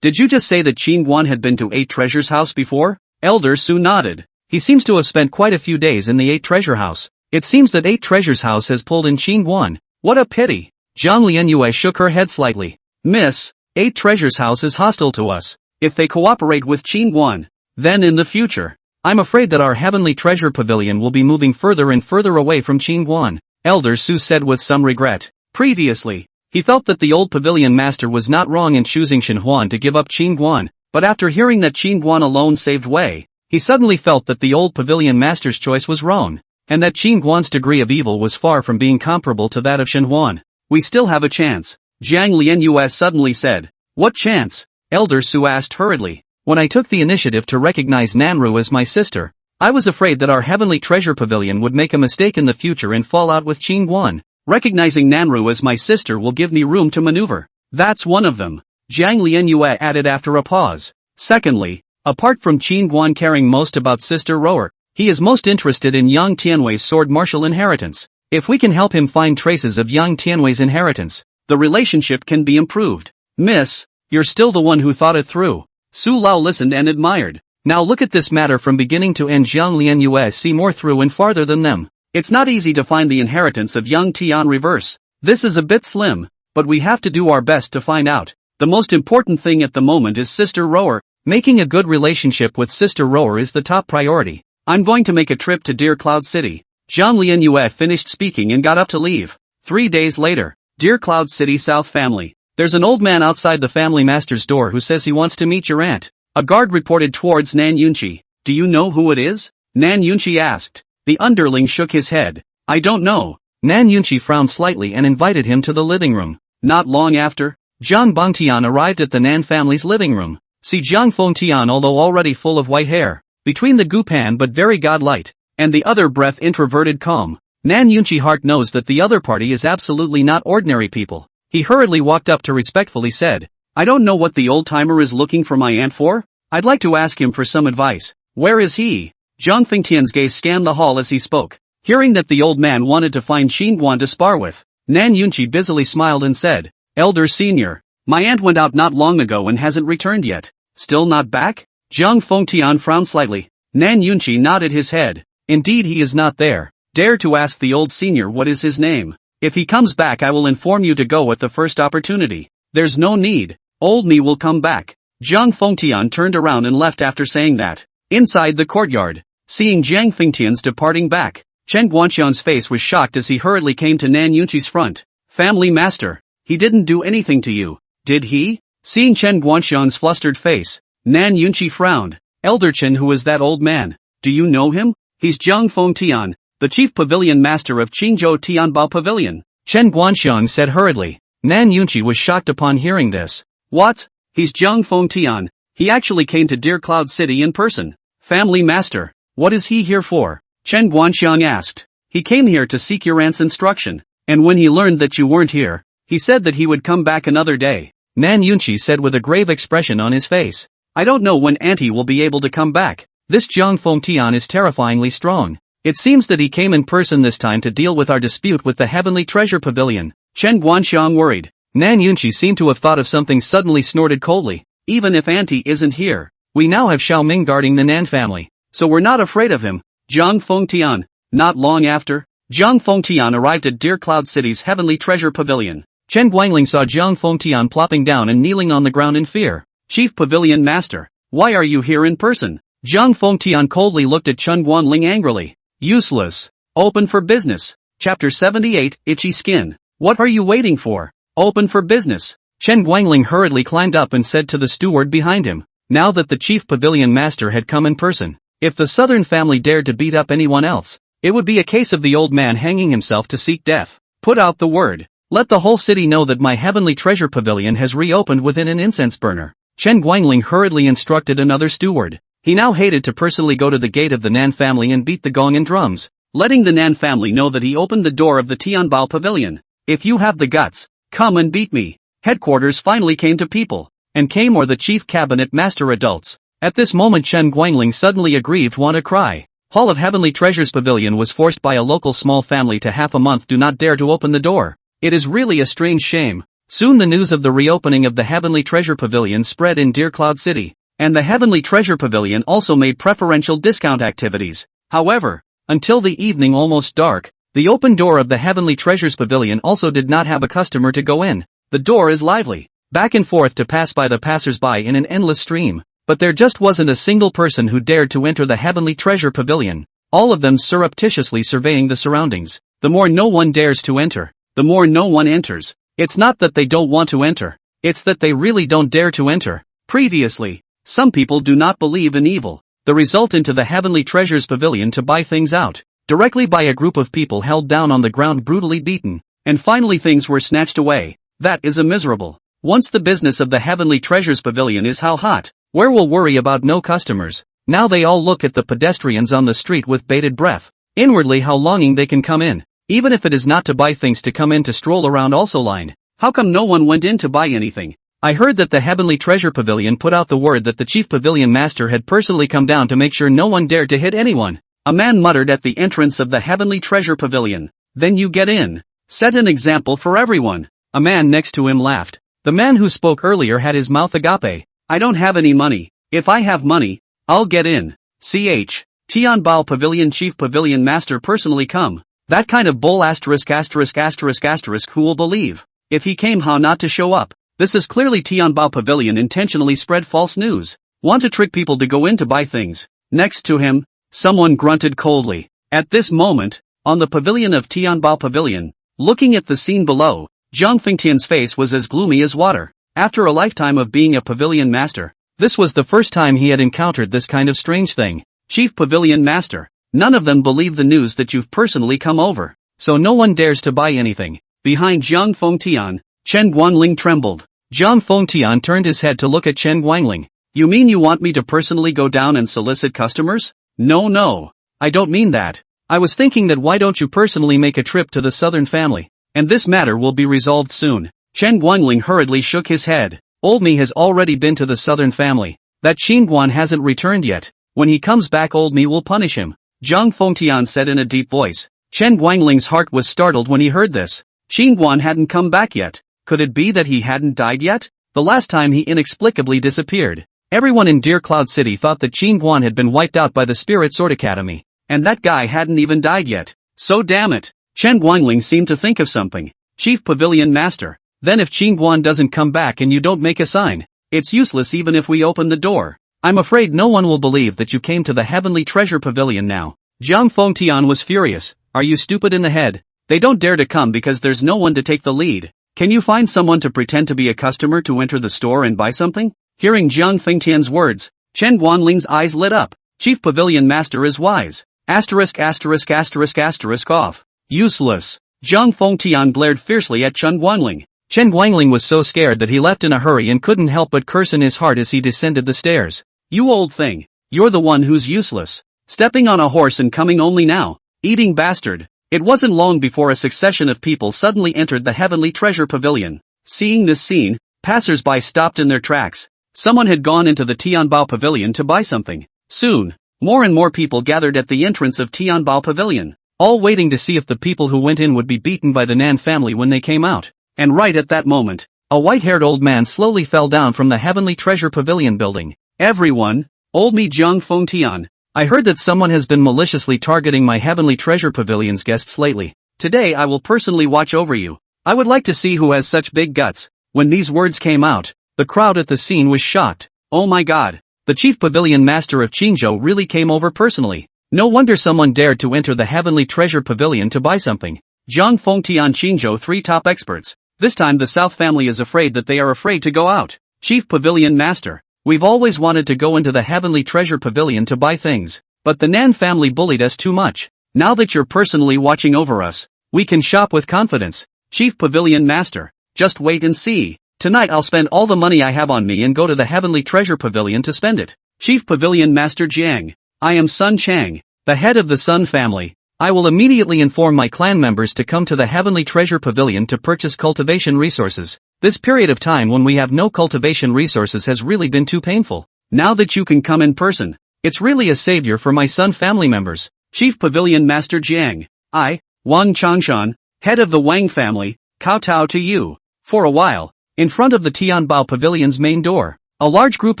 did you just say that Xinguan had been to 8 Treasures House before? Elder Su nodded. He seems to have spent quite a few days in the 8 Treasure House. It seems that 8 Treasures House has pulled in Xinguan. What a pity. Zhang Lianyue shook her head slightly. Miss, 8 Treasures House is hostile to us. If they cooperate with Xinguan, then in the future, I'm afraid that our Heavenly Treasure Pavilion will be moving further and further away from Xinguan, Elder Su said with some regret. Previously, he felt that the old pavilion master was not wrong in choosing Xinhuan to give up Xinguan, but after hearing that Xinguan alone saved Wei, he suddenly felt that the old pavilion master's choice was wrong, and that Xinguan's degree of evil was far from being comparable to that of Xinhuan. We still have a chance, Zhang Lianyue suddenly said. What chance? Elder Su asked hurriedly. When I took the initiative to recognize Nanru as my sister, I was afraid that our Heavenly Treasure Pavilion would make a mistake in the future and fall out with Xinguan. Recognizing Nanru as my sister will give me room to maneuver. That's one of them, Zhang Lianyue added after a pause. Secondly, apart from Xinguan caring most about Sister Rower, he is most interested in Yang Tianwei's sword martial inheritance. If we can help him find traces of Yang Tianwei's inheritance, the relationship can be improved. Miss, you're still the one who thought it through. Su Lao listened and admired. Now look at this matter from beginning to end. Zhang Lianyue see more through and farther than them. It's not easy to find the inheritance of Yang Tian reverse. This is a bit slim, but we have to do our best to find out. The most important thing at the moment is Sister Rower. Making a good relationship with Sister Rower is the top priority. I'm going to make a trip to Dear Cloud City. Zhang Lianyue finished speaking and got up to leave. 3 days later, Dear Cloud City South family. There's an old man outside the family master's door who says he wants to meet your aunt. A guard reported towards Nan Yunqi. Do you know who it is? Nan Yunqi asked. The underling shook his head. I don't know. Nan Yunqi frowned slightly and invited him to the living room. Not long after, Zhang Bangtian arrived at the Nan family's living room. See Zhang Fengtian, although already full of white hair, between the gupan but very godlike, and the other breath introverted calm. Nan Yunqi heart knows that the other party is absolutely not ordinary people. He hurriedly walked up to respectfully said, I don't know what the old-timer is looking for my aunt for. I'd like to ask him for some advice. Where is he? Zhang Fengtian's gaze scanned the hall as he spoke. Hearing that the old man wanted to find Xinguan to spar with, Nan Yunqi busily smiled and said, Elder Senior, my aunt went out not long ago and hasn't returned yet. Still not back? Zhang Fengtian frowned slightly. Nan Yunqi nodded his head. Indeed he is not there. Dare to ask the old senior what is his name. If he comes back I will inform you to go at the first opportunity. There's no need. Old me will come back. Zhang Fengtian turned around and left after saying that. Inside the courtyard, seeing Zhang Fengtian's departing back, Chen Guanxiang's face was shocked as he hurriedly came to Nan Yunqi's front. Family master, he didn't do anything to you, did he? Seeing Chen Guanxiang's flustered face, Nan Yunqi frowned. Elder Chen, who is that old man? Do you know him? He's Zhang Fengtian, the chief pavilion master of Qingzhou Tianbao Pavilion, Chen Guanxiang said hurriedly. Nan Yunqi was shocked upon hearing this. What? He's Zhang Fengtian. He actually came to Dear Cloud City in person. Family master, what is he here for? Chen Guanxiang asked. He came here to seek your aunt's instruction, and when he learned that you weren't here, he said that he would come back another day. Nan Yunqi said with a grave expression on his face. I don't know when auntie will be able to come back. This Zhang Fengtian is terrifyingly strong. It seems that he came in person this time to deal with our dispute with the Heavenly Treasure Pavilion. Chen Guanxiang worried. Nan Yunqi seemed to have thought of something, suddenly snorted coldly. Even if auntie isn't here, we now have Xiao Ming guarding the Nan family, so we're not afraid of him. Zhang Fengtian. Not long after, Zhang Fengtian arrived at Dear Cloud City's Heavenly Treasure Pavilion. Chen Guangling saw Zhang Fengtian plopping down and kneeling on the ground in fear. Chief Pavilion Master, why are you here in person? Zhang Fengtian coldly looked at Chen Guangling angrily. Useless. Open for business. Chapter 78, Itchy Skin. What are you waiting for? Open for business. Chen Guangling hurriedly climbed up and said to the steward behind him. Now that the chief pavilion master had come in person, if the southern family dared to beat up anyone else, it would be a case of the old man hanging himself to seek death. Put out the word. Let the whole city know that my Heavenly Treasure Pavilion has reopened within an incense burner. Chen Guangling hurriedly instructed another steward. He now hated to personally go to the gate of the Nan family and beat the gong and drums, letting the Nan family know that he opened the door of the Tianbao Pavilion. If you have the guts, come and beat me. Headquarters finally came to people, and came or the chief cabinet master adults. At this moment Chen Guangling suddenly aggrieved want to cry. Hall of Heavenly Treasures Pavilion was forced by a local small family to half a month do not dare to open the door. It is really a strange shame. Soon the news of the reopening of the Heavenly Treasure Pavilion spread in Dear Cloud City, and the Heavenly Treasure Pavilion also made preferential discount activities. However, until the evening almost dark, the open door of the Heavenly Treasures Pavilion also did not have a customer to go in. The door is lively, back and forth to pass by the passers-by in an endless stream. But there just wasn't a single person who dared to enter the Heavenly Treasure Pavilion, all of them surreptitiously surveying the surroundings. The more no one dares to enter, the more no one enters. It's not that they don't want to enter, it's that they really don't dare to enter. Previously, some people do not believe in evil. The result into the Heavenly Treasures Pavilion to buy things out, directly by a group of people held down on the ground brutally beaten, and finally things were snatched away. That is a miserable. Once the business of the Heavenly Treasures Pavilion is how hot, where will worry about no customers? Now they all look at the pedestrians on the street with bated breath. Inwardly how longing they can come in, even if it is not to buy things to come in to stroll around also line. How come no one went in to buy anything? I heard that the Heavenly Treasure Pavilion put out the word that the chief pavilion master had personally come down to make sure no one dared to hit anyone. A man muttered at the entrance of the Heavenly Treasure Pavilion. Then you get in. Set an example for everyone. A man next to him laughed. The man who spoke earlier had his mouth agape. I don't have any money. If I have money, I'll get in. Tianbao Pavilion Chief Pavilion Master personally come. That kind of bull ******* who will believe? If he came how not to show up? This is clearly Tianbao Pavilion intentionally spread false news. Want to trick people to go in to buy things. Next to him, someone grunted coldly. At this moment, on the pavilion of Tianbao Pavilion, looking at the scene below, Zhang Fengtian's face was as gloomy as water. After a lifetime of being a pavilion master, this was the first time he had encountered this kind of strange thing. Chief Pavilion Master, none of them believe the news that you've personally come over, so no one dares to buy anything. Behind Zhang Fengtian, Chen Guangling trembled. Zhang Fengtian turned his head to look at Chen Guangling. You mean you want me to personally go down and solicit customers? No, I don't mean that. I was thinking that why don't you personally make a trip to the southern family, and this matter will be resolved soon. Chen Guangling hurriedly shook his head. Old me has already been to the southern family. That Qingguan hasn't returned yet. When he comes back old me will punish him. Zhang Fengtian said in a deep voice. Chen Guangling's heart was startled when he heard this. Qingguan hadn't come back yet. Could it be that he hadn't died yet? The last time he inexplicably disappeared. Everyone in Dear Cloud City thought that Qingguan had been wiped out by the Spirit Sword Academy. And that guy hadn't even died yet. So damn it. Chen Guangling seemed to think of something. Chief Pavilion Master. Then if Qingguan doesn't come back and you don't make a sign, it's useless even if we open the door. I'm afraid no one will believe that you came to the Heavenly Treasure Pavilion now. Zhang Fengtian was furious. Are you stupid in the head? They don't dare to come because there's no one to take the lead. Can you find someone to pretend to be a customer to enter the store and buy something? Hearing Zhang Fengtian's words, Chen Guanling's eyes lit up. Chief Pavilion Master is wise. ***** off. Useless. Zhang Fengtian glared fiercely at Chen Guangling. Chen Guangling was so scared that he left in a hurry and couldn't help but curse in his heart as he descended the stairs. You old thing. You're the one who's useless. Stepping on a horse and coming only now. Eating bastard. It wasn't long before a succession of people suddenly entered the Heavenly Treasure Pavilion. Seeing this scene, passers-by stopped in their tracks. Someone had gone into the Tianbao Pavilion to buy something. Soon, more and more people gathered at the entrance of Tianbao Pavilion, all waiting to see if the people who went in would be beaten by the Nan family when they came out. And right at that moment, a white-haired old man slowly fell down from the Heavenly Treasure Pavilion building. Everyone, old me Zhang Fengtian. I heard that someone has been maliciously targeting my Heavenly Treasure Pavilion's guests lately. Today I will personally watch over you. I would like to see who has such big guts. When these words came out, the crowd at the scene was shocked. Oh my god. The Chief Pavilion Master of Qingzhou really came over personally. No wonder someone dared to enter the Heavenly Treasure Pavilion to buy something. Zhang Fengtian Qingzhou 3 top experts. This time the South family is afraid that they are afraid to go out. Chief Pavilion Master. We've always wanted to go into the Heavenly Treasure Pavilion to buy things, but the Nan family bullied us too much. Now that you're personally watching over us, we can shop with confidence. Chief Pavilion Master. Just wait and see. Tonight I'll spend all the money I have on me and go to the Heavenly Treasure Pavilion to spend it. Chief Pavilion Master Jiang. I am Sun Chang, the head of the Sun family. I will immediately inform my clan members to come to the Heavenly Treasure Pavilion to purchase cultivation resources. This period of time when we have no cultivation resources has really been too painful. Now that you can come in person, it's really a savior for my Sun family members. Chief Pavilion Master Jiang. I, Wang Changshan, head of the Wang family, kowtow to you. For a while, in front of the Tianbao Pavilion's main door, a large group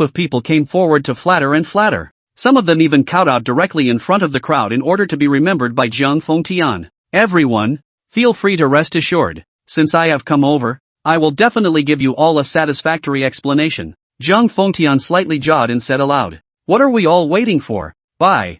of people came forward to flatter and flatter. Some of them even kowtowed directly in front of the crowd in order to be remembered by Jiang Fengtian. Everyone, feel free to rest assured. Since I have come over, I will definitely give you all a satisfactory explanation. Jiang Fengtian slightly jawed and said aloud. What are we all waiting for? Bye.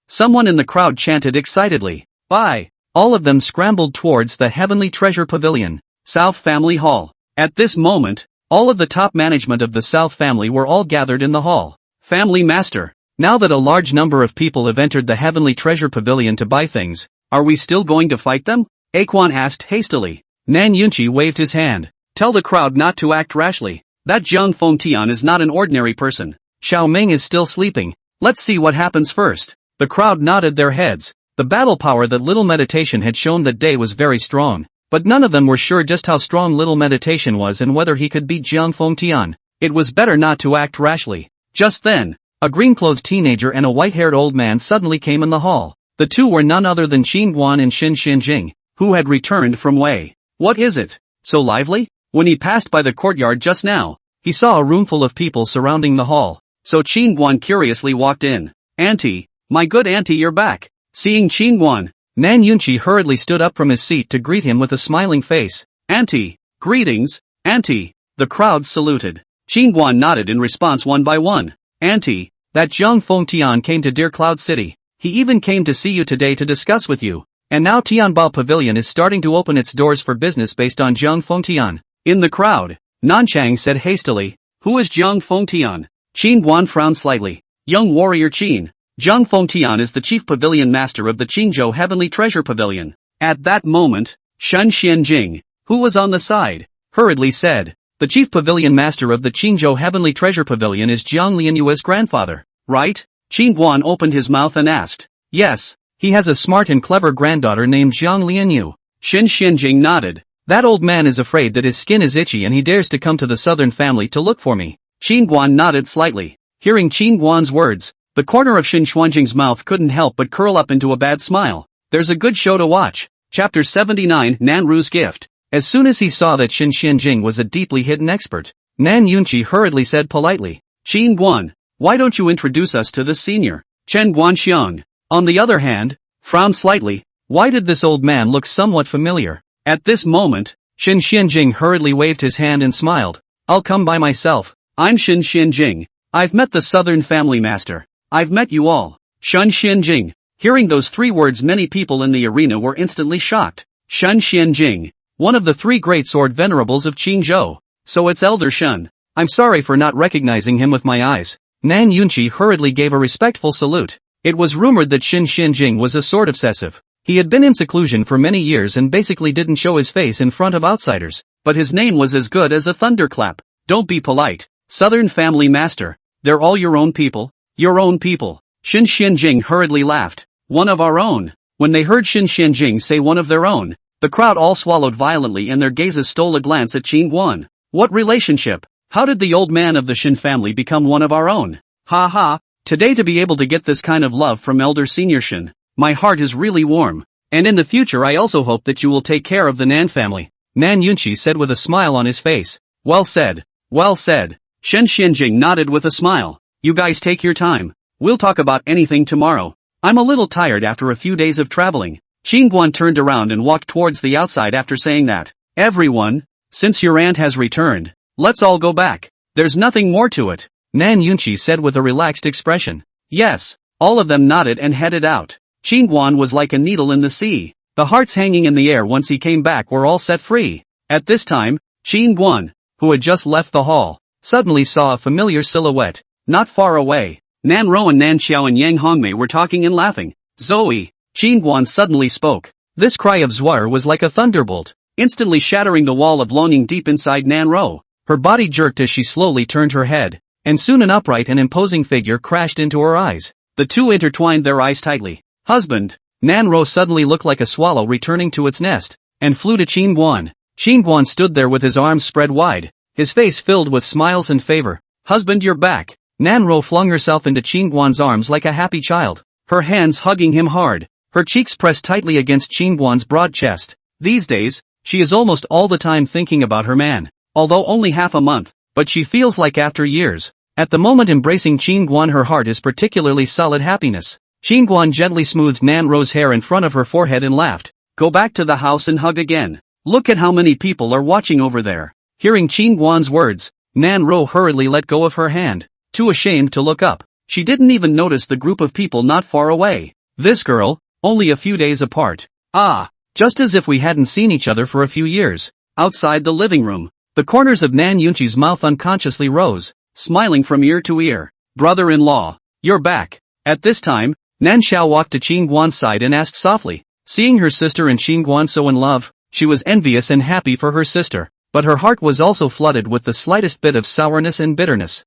Someone in the crowd chanted excitedly. Bye. All of them scrambled towards the Heavenly Treasure Pavilion, South Family Hall. At this moment, all of the top management of the South family were all gathered in the hall. Family Master, now that a large number of people have entered the Heavenly Treasure Pavilion to buy things, are we still going to fight them? Aquan asked hastily. Nan Yunqi waved his hand. Tell the crowd not to act rashly. That Jiang Fengtian is not an ordinary person. Xiao Ming is still sleeping. Let's see what happens first. The crowd nodded their heads. The battle power that Little Meditation had shown that day was very strong, but none of them were sure just how strong Little Meditation was and whether he could beat Jiang Fengtian. It was better not to act rashly. Just then, a green-clothed teenager and a white-haired old man suddenly came in the hall. The two were none other than Qin Guan and Xin Xianjing, who had returned from Wei. What is it? So lively? When he passed by the courtyard just now, he saw a roomful of people surrounding the hall. So Qin Guan curiously walked in. Auntie, my good auntie, you're back. Seeing Qin Guan, Nan Yunqi hurriedly stood up from his seat to greet him with a smiling face. Auntie, greetings, auntie. The crowd saluted. Qin Guan nodded in response one by one. Auntie, that Jiang Fengtian came to Dear Cloud City. He even came to see you today to discuss with you. And now Tianbao Pavilion is starting to open its doors for business based on Jiang Fengtian. In the crowd, Nanchang said hastily. Who is Jiang Fengtian? Qin Guan frowned slightly. Young warrior Qin. Jiang Fengtian is the chief pavilion master of the Qingzhou Heavenly Treasure Pavilion. At that moment, Shen Xianjing, who was on the side, hurriedly said. The chief pavilion master of the Qingzhou Heavenly Treasure Pavilion is Jiang Lianyue's grandfather, right? Qin Guan opened his mouth and asked. Yes, he has a smart and clever granddaughter named Jiang Lianyu. Shen Xianjing nodded. That old man is afraid that his skin is itchy and he dares to come to the southern family to look for me. Qin Guan nodded slightly. Hearing Qin Guan's words, the corner of Shen Xuanjing's mouth couldn't help but curl up into a bad smile. There's a good show to watch. Chapter 79 Nanru's Gift. As soon as he saw that Shen Xianjing was a deeply hidden expert, Nan Yunqi hurriedly said politely. Qin Guan, why don't you introduce us to this senior? Chen Guanxiang, on the other hand, frowned slightly. Why did this old man look somewhat familiar? At this moment, Shen Xianjing hurriedly waved his hand and smiled. I'll come by myself. I'm Shen Xianjing. I've met the Southern Family Master. I've met you all. Shen Xianjing. Hearing those three words, many people in the arena were instantly shocked. Shen Xianjing, one of the three great sword venerables of Qingzhou. So it's Elder Shen. I'm sorry for not recognizing him with my eyes. Nan Yunqi hurriedly gave a respectful salute. It was rumored that Shen Xianjing was a sword obsessive. He had been in seclusion for many years and basically didn't show his face in front of outsiders. But his name was as good as a thunderclap. Don't be polite. Southern Family Master. They're all your own people. Your own people. Shen Xianjing hurriedly laughed. One of our own. When they heard Shen Xianjing say one of their own, the crowd all swallowed violently and their gazes stole a glance at Qin Guan. What relationship? How did the old man of the Shen family become one of our own? Ha ha, today to be able to get this kind of love from Elder Senior Shen, my heart is really warm. And in the future I also hope that you will take care of the Nan family. Nan Yunqi said with a smile on his face. Well said. Well said. Shen Xianjing nodded with a smile. You guys take your time. We'll talk about anything tomorrow. I'm a little tired after a few days of traveling. Qin Guan turned around and walked towards the outside after saying that. Everyone, since your aunt has returned, let's all go back. There's nothing more to it. Nan Yunqi said with a relaxed expression. Yes, all of them nodded and headed out. Qin Guan was like a needle in the sea. The hearts hanging in the air once he came back were all set free. At this time, Qin Guan, who had just left the hall, suddenly saw a familiar silhouette, not far away. Nan Ro and Nan Xiao and Yang Hongmei were talking and laughing. Zoe, Qin Guan suddenly spoke. This cry of Zhuar was like a thunderbolt, instantly shattering the wall of longing deep inside Nan Ro. Her body jerked as she slowly turned her head, and soon an upright and imposing figure crashed into her eyes. The two intertwined their eyes tightly. Husband! Nanro suddenly looked like a swallow returning to its nest, and flew to Qingguan. Qingguan stood there with his arms spread wide, his face filled with smiles and favor. Husband, you're back! Nanro flung herself into Qingguan's arms like a happy child, her hands hugging him hard, her cheeks pressed tightly against Qingguan's broad chest. These days, she is almost all the time thinking about her man, although only half a month, but she feels like after years. At the moment embracing Qingguan, her heart is particularly solid happiness. Qingguan gently smoothed Nanro's hair in front of her forehead and laughed. Go back to the house and hug again. Look at how many people are watching over there. Hearing Qingguan's words, Nanro hurriedly let go of her hand, too ashamed to look up. She didn't even notice the group of people not far away. This girl, only a few days apart. Ah, just as if we hadn't seen each other for a few years. Outside the living room, the corners of Nan Yunqi's mouth unconsciously rose, smiling from ear to ear. Brother-in-law, you're back. At this time, Nan Xiao walked to Qingguan's side and asked softly. Seeing her sister and Qingguan so in love, she was envious and happy for her sister, but her heart was also flooded with the slightest bit of sourness and bitterness.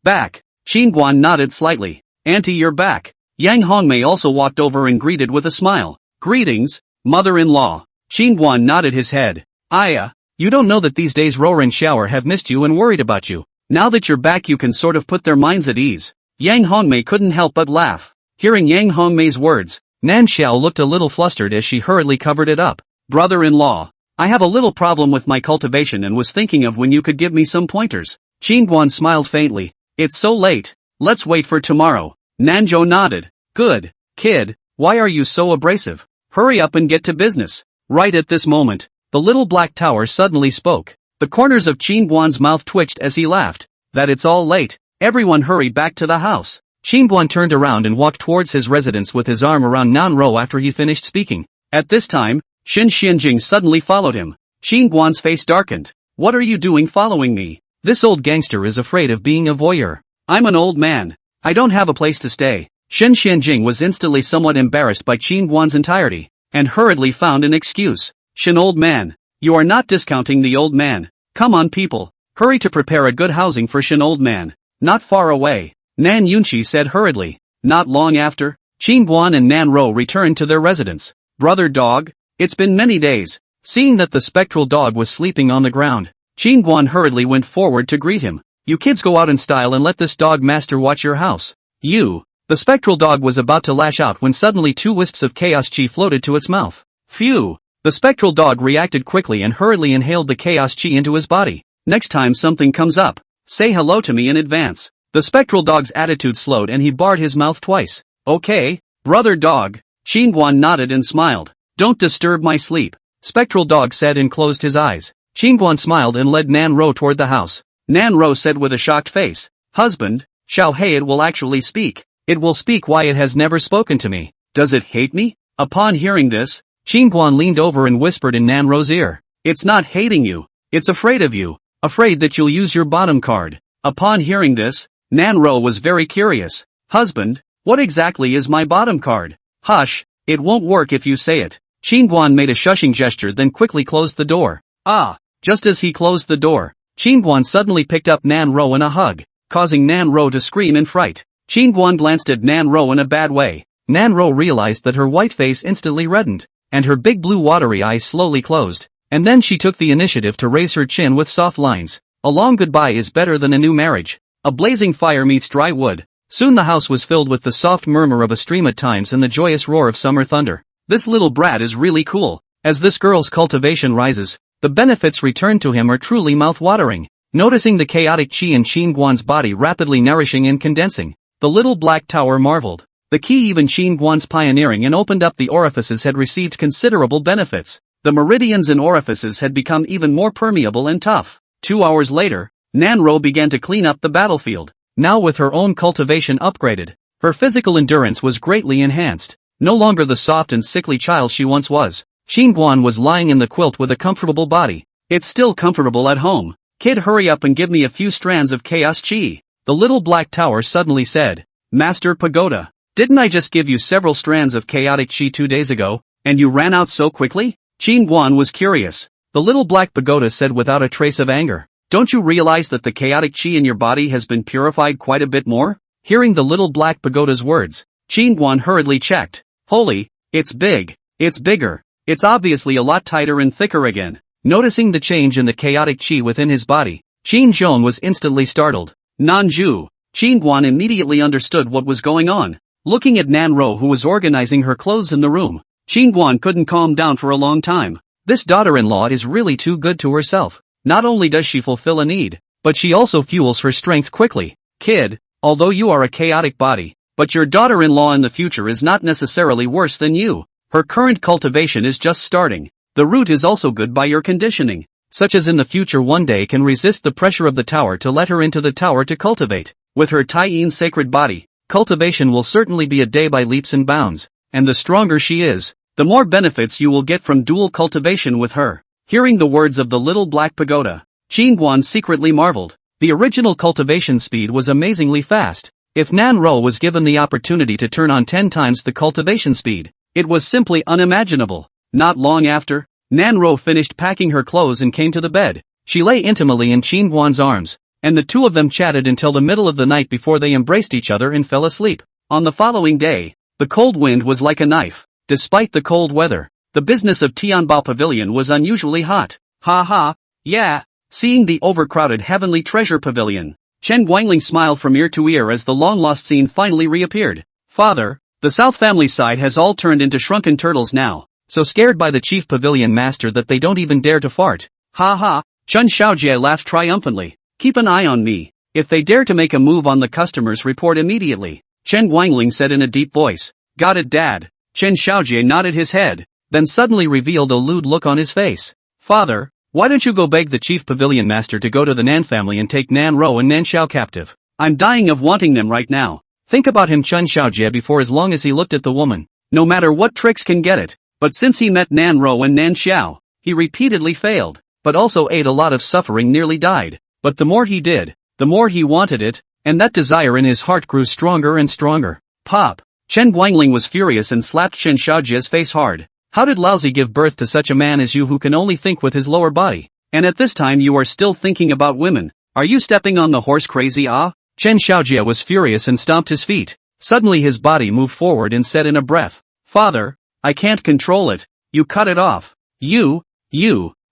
Back. Qingguan nodded slightly. Auntie, you're back. Yang Hongmei also walked over and greeted with a smile. Greetings, mother-in-law. Qingguan nodded his head. Aya, you don't know that these days Ro and Xiaoer have missed you and worried about you. Now that you're back you can sort of put their minds at ease. Yang Hongmei couldn't help but laugh. Hearing Yang Hongmei's words, Nan Xiao looked a little flustered as she hurriedly covered it up. Brother-in-law, I have a little problem with my cultivation and was thinking of when you could give me some pointers. Qingguan smiled faintly. It's so late. Let's wait for tomorrow. Nanzhou nodded. Good, kid, why are you so abrasive? Hurry up and get to business. Right at this moment, the little black tower suddenly spoke. The corners of Qingguan's mouth twitched as he laughed. That it's all late. Everyone hurry back to the house. Qingguan turned around and walked towards his residence with his arm around Nanro after he finished speaking. At this time, Xin Xianjing suddenly followed him. Qingguan's face darkened. What are you doing following me? This old gangster is afraid of being a voyeur. I'm an old man. I don't have a place to stay. Xin Xianjing was instantly somewhat embarrassed by Qingguan's entirety, and hurriedly found an excuse. Xin old man. You are not discounting the old man. Come on people. Hurry to prepare a good housing for Xin old man. Not far away. Nan Yunqi said hurriedly. Not long after, Qingguan and Nanro returned to their residence. Brother dog, it's been many days. Seeing that the spectral dog was sleeping on the ground, Qingguan hurriedly went forward to greet him. You kids go out in style and let this dog master watch your house. You. The spectral dog was about to lash out when suddenly 2 wisps of chaos chi floated to its mouth. Phew. The spectral dog reacted quickly and hurriedly inhaled the chaos chi into his body. Next time something comes up, say hello to me in advance. The spectral dog's attitude slowed and he barred his mouth twice. Okay, brother dog. Qingguan nodded and smiled. Don't disturb my sleep. Spectral dog said and closed his eyes. Qingguan smiled and led Nanro toward the house. Nanro said with a shocked face. Husband, Xiao Hei it will actually speak. It will speak why it has never spoken to me. Does it hate me? Upon hearing this, Qingguan leaned over and whispered in Nanro's ear. It's not hating you. It's afraid of you. Afraid that you'll use your bottom card. Upon hearing this, Nanro was very curious. Husband, what exactly is my bottom card? Hush, it won't work if you say it. Qingguan made a shushing gesture then quickly closed the door. Just as he closed the door, Qingguan suddenly picked up Nanro in a hug, causing Nanro to scream in fright. Qingguan glanced at Nanro in a bad way. Nanro realized that her white face instantly reddened, and her big blue watery eyes slowly closed, and then she took the initiative to raise her chin with soft lines. A long goodbye is better than a new marriage. A blazing fire meets dry wood. Soon the house was filled with the soft murmur of a stream at times and the joyous roar of summer thunder. This little brat is really cool. As this girl's cultivation rises, the benefits returned to him are truly mouth-watering. Noticing the chaotic chi in Qingguan's body rapidly nourishing and condensing, the little black tower marveled. The key even Qingguan's pioneering and opened up the orifices had received considerable benefits. The meridians and orifices had become even more permeable and tough. 2 hours later, Nanro began to clean up the battlefield. Now with her own cultivation upgraded, her physical endurance was greatly enhanced. No longer the soft and sickly child she once was, Qingguan was lying in the quilt with a comfortable body. It's still comfortable at home. Kid, hurry up and give me a few strands of chaos chi. The little black tower suddenly said. Master Pagoda, didn't I just give you several strands of chaotic chi 2 days ago, and you ran out so quickly? Qingguan was curious. The little black pagoda said without a trace of anger. Don't you realize that the chaotic chi in your body has been purified quite a bit more? Hearing the little black pagoda's words, Qingguan hurriedly checked. Holy, it's big. It's bigger. It's obviously a lot tighter and thicker again. Noticing the change in the chaotic chi within his body, Qin Zhong was instantly startled. Nanju. Qingguan immediately understood what was going on. Looking at Nanro, who was organizing her clothes in the room, Qingguan couldn't calm down for a long time. This daughter-in-law is really too good to herself. Not only does she fulfill a need, but she also fuels her strength quickly. Kid, although you are a chaotic body, but your daughter-in-law in the future is not necessarily worse than you. Her current cultivation is just starting. The root is also good by your conditioning, such as in the future one day can resist the pressure of the tower to let her into the tower to cultivate. With her Taiyin sacred body, cultivation will certainly be a day by leaps and bounds, and the stronger she is, the more benefits you will get from dual cultivation with her. Hearing the words of the little black pagoda, Qingguan secretly marveled. The original cultivation speed was amazingly fast. If Nanro was given the opportunity to turn on 10 times the cultivation speed, it was simply unimaginable. Not long after, Nanro finished packing her clothes and came to the bed. She lay intimately in Qingguan's arms, and the two of them chatted until the middle of the night before they embraced each other and fell asleep. On the following day, the cold wind was like a knife. Despite the cold weather, the business of Tianbao Pavilion was unusually hot. Ha ha, yeah. Seeing the overcrowded Heavenly Treasure Pavilion, Chen Guangling smiled from ear to ear as the long-lost scene finally reappeared. Father, the South family side has all turned into shrunken turtles now, so scared by the chief pavilion master that they don't even dare to fart. Ha ha, Chen Xiaojie laughed triumphantly. Keep an eye on me. If they dare to make a move on the customers, report immediately, Chen Guangling said in a deep voice. Got it, Dad. Chen Xiaojie nodded his head, then suddenly revealed a lewd look on his face. Father, why don't you go beg the chief pavilion master to go to the Nan family and take Nan Ro and Nan Xiao captive? I'm dying of wanting them right now. Think about him, Chen Xiaojie, before as long as he looked at the woman. No matter what tricks can get it. But since he met Nan Ro and Nan Xiao, he repeatedly failed, but also ate a lot of suffering, nearly died. But the more he did, the more he wanted it, and that desire in his heart grew stronger and stronger. Pop! Chen Guangling was furious and slapped Chen Xiaojie's face hard. How did Laozi give birth to such a man as you who can only think with his lower body? And at this time you are still thinking about women. Are you stepping on the horse, crazy ah? Chen Xiaojie was furious and stomped his feet. Suddenly his body moved forward and said in a breath, Father, I can't control it. You cut it off. You.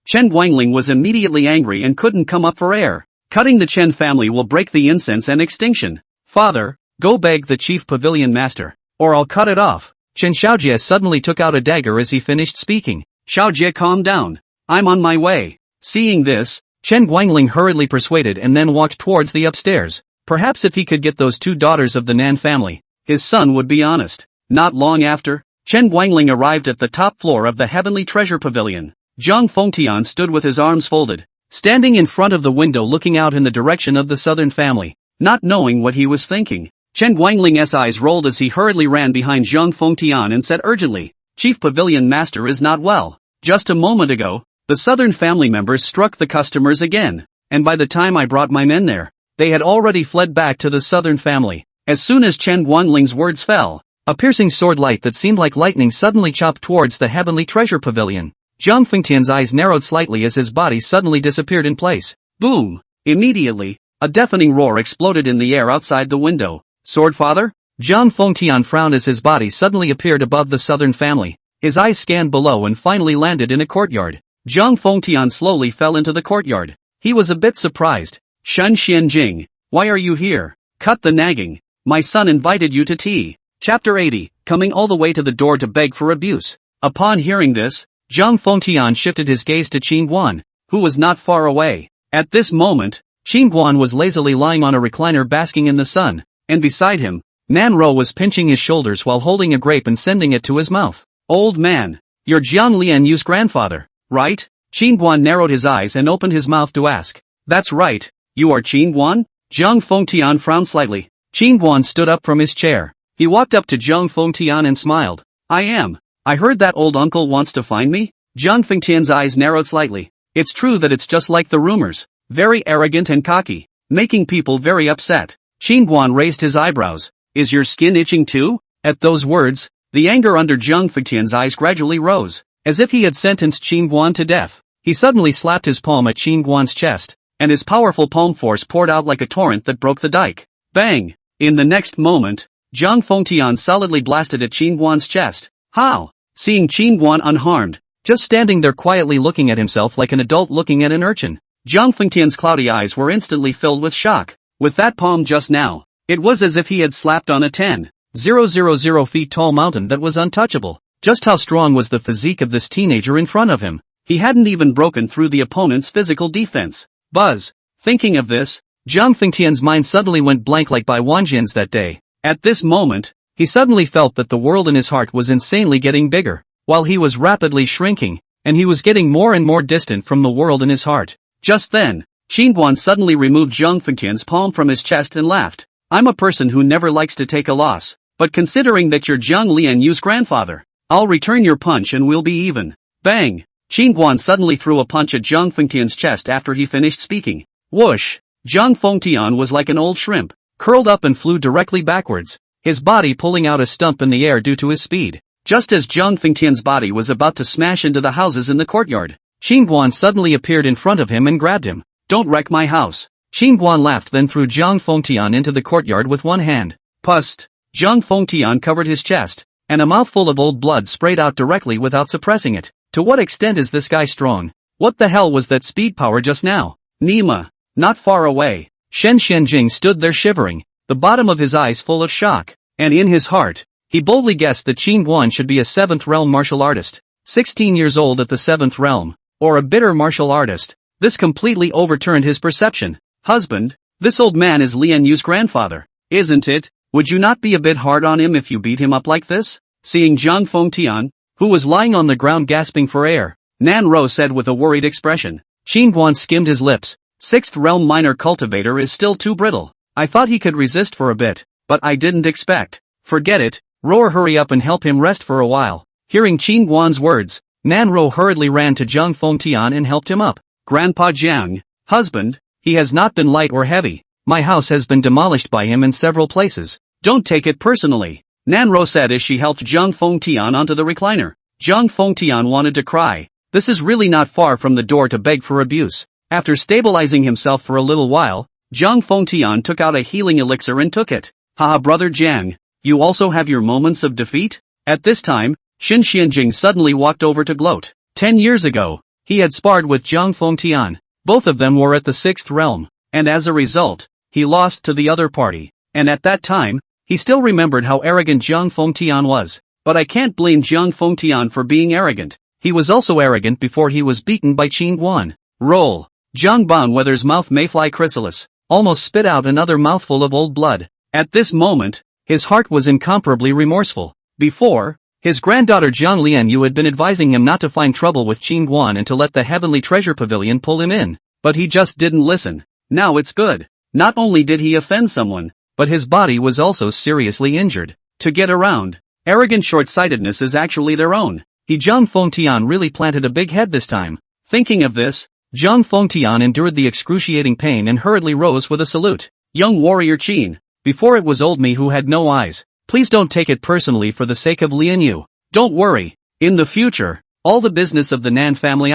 Chen Guangling was immediately angry and couldn't come up for air. Cutting the Chen family will break the incense and extinction. Father, go beg the chief pavilion master, or I'll cut it off. Chen Xiaojie suddenly took out a dagger as he finished speaking. Xiaojie, calm down. I'm on my way. Seeing this, Chen Guangling hurriedly persuaded and then walked towards the upstairs. Perhaps if he could get those two daughters of the Nan family, his son would be honest. Not long after, Chen Guangling arrived at the top floor of the Heavenly Treasure Pavilion. Zhang Fengtian stood with his arms folded, standing in front of the window looking out in the direction of the southern family, not knowing what he was thinking. Chen Guangling's eyes rolled as he hurriedly ran behind Zhang Fengtian and said urgently, Chief Pavilion Master is not well. Just a moment ago, the southern family members struck the customers again, and by the time I brought my men there, they had already fled back to the southern family. As soon as Chen Guangling's words fell, a piercing sword light that seemed like lightning suddenly chopped towards the Heavenly Treasure Pavilion. Zhang Fengtian's eyes narrowed slightly as his body suddenly disappeared in place. Boom! Immediately, a deafening roar exploded in the air outside the window. Sword Father? Zhang Fengtian frowned as his body suddenly appeared above the southern family. His eyes scanned below and finally landed in a courtyard. Zhang Fengtian slowly fell into the courtyard. He was a bit surprised. Shen Xianjing, why are you here? Cut the nagging. My son invited you to tea. Chapter 80, coming all the way to the door to beg for abuse. Upon hearing this, Zhang Fengtian shifted his gaze to Qingguan, who was not far away. At this moment, Qingguan was lazily lying on a recliner basking in the sun, and beside him, Nanro was pinching his shoulders while holding a grape and sending it to his mouth. Old man, you're Jiang Lianyu's grandfather, right? Qingguan narrowed his eyes and opened his mouth to ask. That's right, you are Qingguan? Zhang Fengtian frowned slightly. Qingguan stood up from his chair. He walked up to Zhang Fengtian and smiled. I am. I heard that old uncle wants to find me? Zhang Fengtian's eyes narrowed slightly. It's true that it's just like the rumors. Very arrogant and cocky, making people very upset. Qingguan raised his eyebrows. Is your skin itching too? At those words, the anger under Zhang Fengtian's eyes gradually rose, as if he had sentenced Qingguan to death. He suddenly slapped his palm at Qingguan's chest. and his powerful palm force poured out like a torrent that broke the dike. Bang! In the next moment, Zhang Fengtian solidly blasted at Qin Guan's chest. How? Seeing Qin Guan unharmed, just standing there quietly looking at himself like an adult looking at an urchin, Zhang Fengtian's cloudy eyes were instantly filled with shock. With that palm just now, it was as if he had slapped on a 10,000 feet tall mountain that was untouchable. Just how strong was the physique of this teenager in front of him? He hadn't even broken through the opponent's physical defense. Buzz. Thinking of this, Zhang Fengtian's mind suddenly went blank like Bai Wanjian's that day. At this moment, he suddenly felt that the world in his heart was insanely getting bigger, while he was rapidly shrinking, and he was getting more and more distant from the world in his heart. Just then, Qin Guan suddenly removed Zhang Fengtian's palm from his chest and laughed. I'm a person who never likes to take a loss, but considering that you're Zhang Lianyu's grandfather, I'll return your punch and we'll be even. Bang! Qin Guan suddenly threw a punch at Zhang Fengtian's chest after he finished speaking. Whoosh! Zhang Fengtian was like an old shrimp, curled up and flew directly backwards, his body pulling out a stump in the air due to his speed. Just as Zhang Fengtian's body was about to smash into the houses in the courtyard, Qin Guan suddenly appeared in front of him and grabbed him. Don't wreck my house. Qin Guan laughed, then threw Zhang Fengtian into the courtyard with one hand. Pust! Zhang Fengtian covered his chest, and a mouthful of old blood sprayed out directly without suppressing it. To what extent is this guy strong? What the hell was that speed power just now? Nima. Not far away, Shen Xianjing stood there shivering, the bottom of his eyes full of shock, and in his heart, he boldly guessed that Qin Guan should be a 7th realm martial artist, 16 years old at the 7th realm, or a bitter martial artist. This completely overturned his perception. Husband, this old man is Lian Yu's grandfather, isn't it? Would you not be a bit hard on him if you beat him up like this? Seeing Zhang Fengtian, who was lying on the ground gasping for air, Nan Ro said with a worried expression. Qin Guan skimmed his lips. 6th realm minor cultivator is still too brittle. I thought he could resist for a bit, but I didn't expect. Forget it, Roar, hurry up and help him rest for a while. Hearing Qin Guan's words, Nan Ro hurriedly ran to Zhang Fengtian and helped him up. Grandpa Jiang, husband, he has not been light or heavy. My house has been demolished by him in several places. Don't take it personally, Nan Ro said as she helped Zhang Fengtian onto the recliner. Zhang Fengtian wanted to cry. This is really not far from the door to beg for abuse. After stabilizing himself for a little while, Zhang Fengtian took out a healing elixir and took it. Haha, brother Jiang, you also have your moments of defeat? At this time, Shen Xianjing suddenly walked over to gloat. 10 years ago, he had sparred with Zhang Fengtian. Both of them were at the 6th realm, and as a result, he lost to the other party. And at that time, he still remembered how arrogant Zhang Fengtian was. But I can't blame Zhang Fengtian for being arrogant. He was also arrogant before he was beaten by Qin Guan. Roll. Zhang Banweather's mouth mayfly chrysalis almost spit out another mouthful of old blood. At this moment, his heart was incomparably remorseful. Before, his granddaughter Zhang Lianyu had been advising him not to find trouble with Qin Guan and to let the Heavenly Treasure Pavilion pull him in. But he just didn't listen. Now it's good. Not only did he offend someone, but his body was also seriously injured. To get around, arrogant short-sightedness is actually their own. Zhang Fengtian really planted a big head this time. Thinking of this, Zhang Fengtian endured the excruciating pain and hurriedly rose with a salute. Young warrior Qin, before it was old me who had no eyes. Please don't take it personally for the sake of Lianyu. Don't worry. In the future, all the business of the Nan family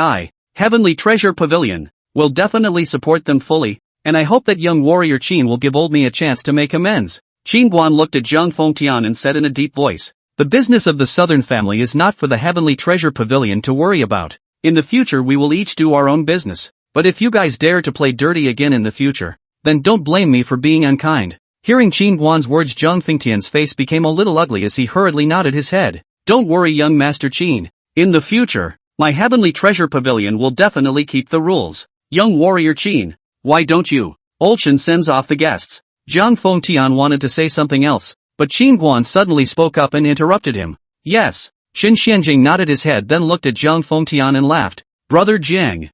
Heavenly Treasure Pavilion, will definitely support them fully, and I hope that young warrior Qin will give old me a chance to make amends. Qin Guan looked at Zhang Fengtian and said in a deep voice, the business of the southern family is not for the Heavenly Treasure Pavilion to worry about. In the future we will each do our own business. But if you guys dare to play dirty again in the future, then don't blame me for being unkind. Hearing Qin Guan's words, Zhang Fengtian's face became a little ugly as he hurriedly nodded his head. Don't worry, young Master Qin. In the future, my Heavenly Treasure Pavilion will definitely keep the rules. Young warrior Qin, why don't you? Olshan sends off the guests. Zhang Fengtian wanted to say something else, but Qin Guan suddenly spoke up and interrupted him. Yes. Shen Xianjing nodded his head, then looked at Zhang Fengtian and laughed. Brother Jiang.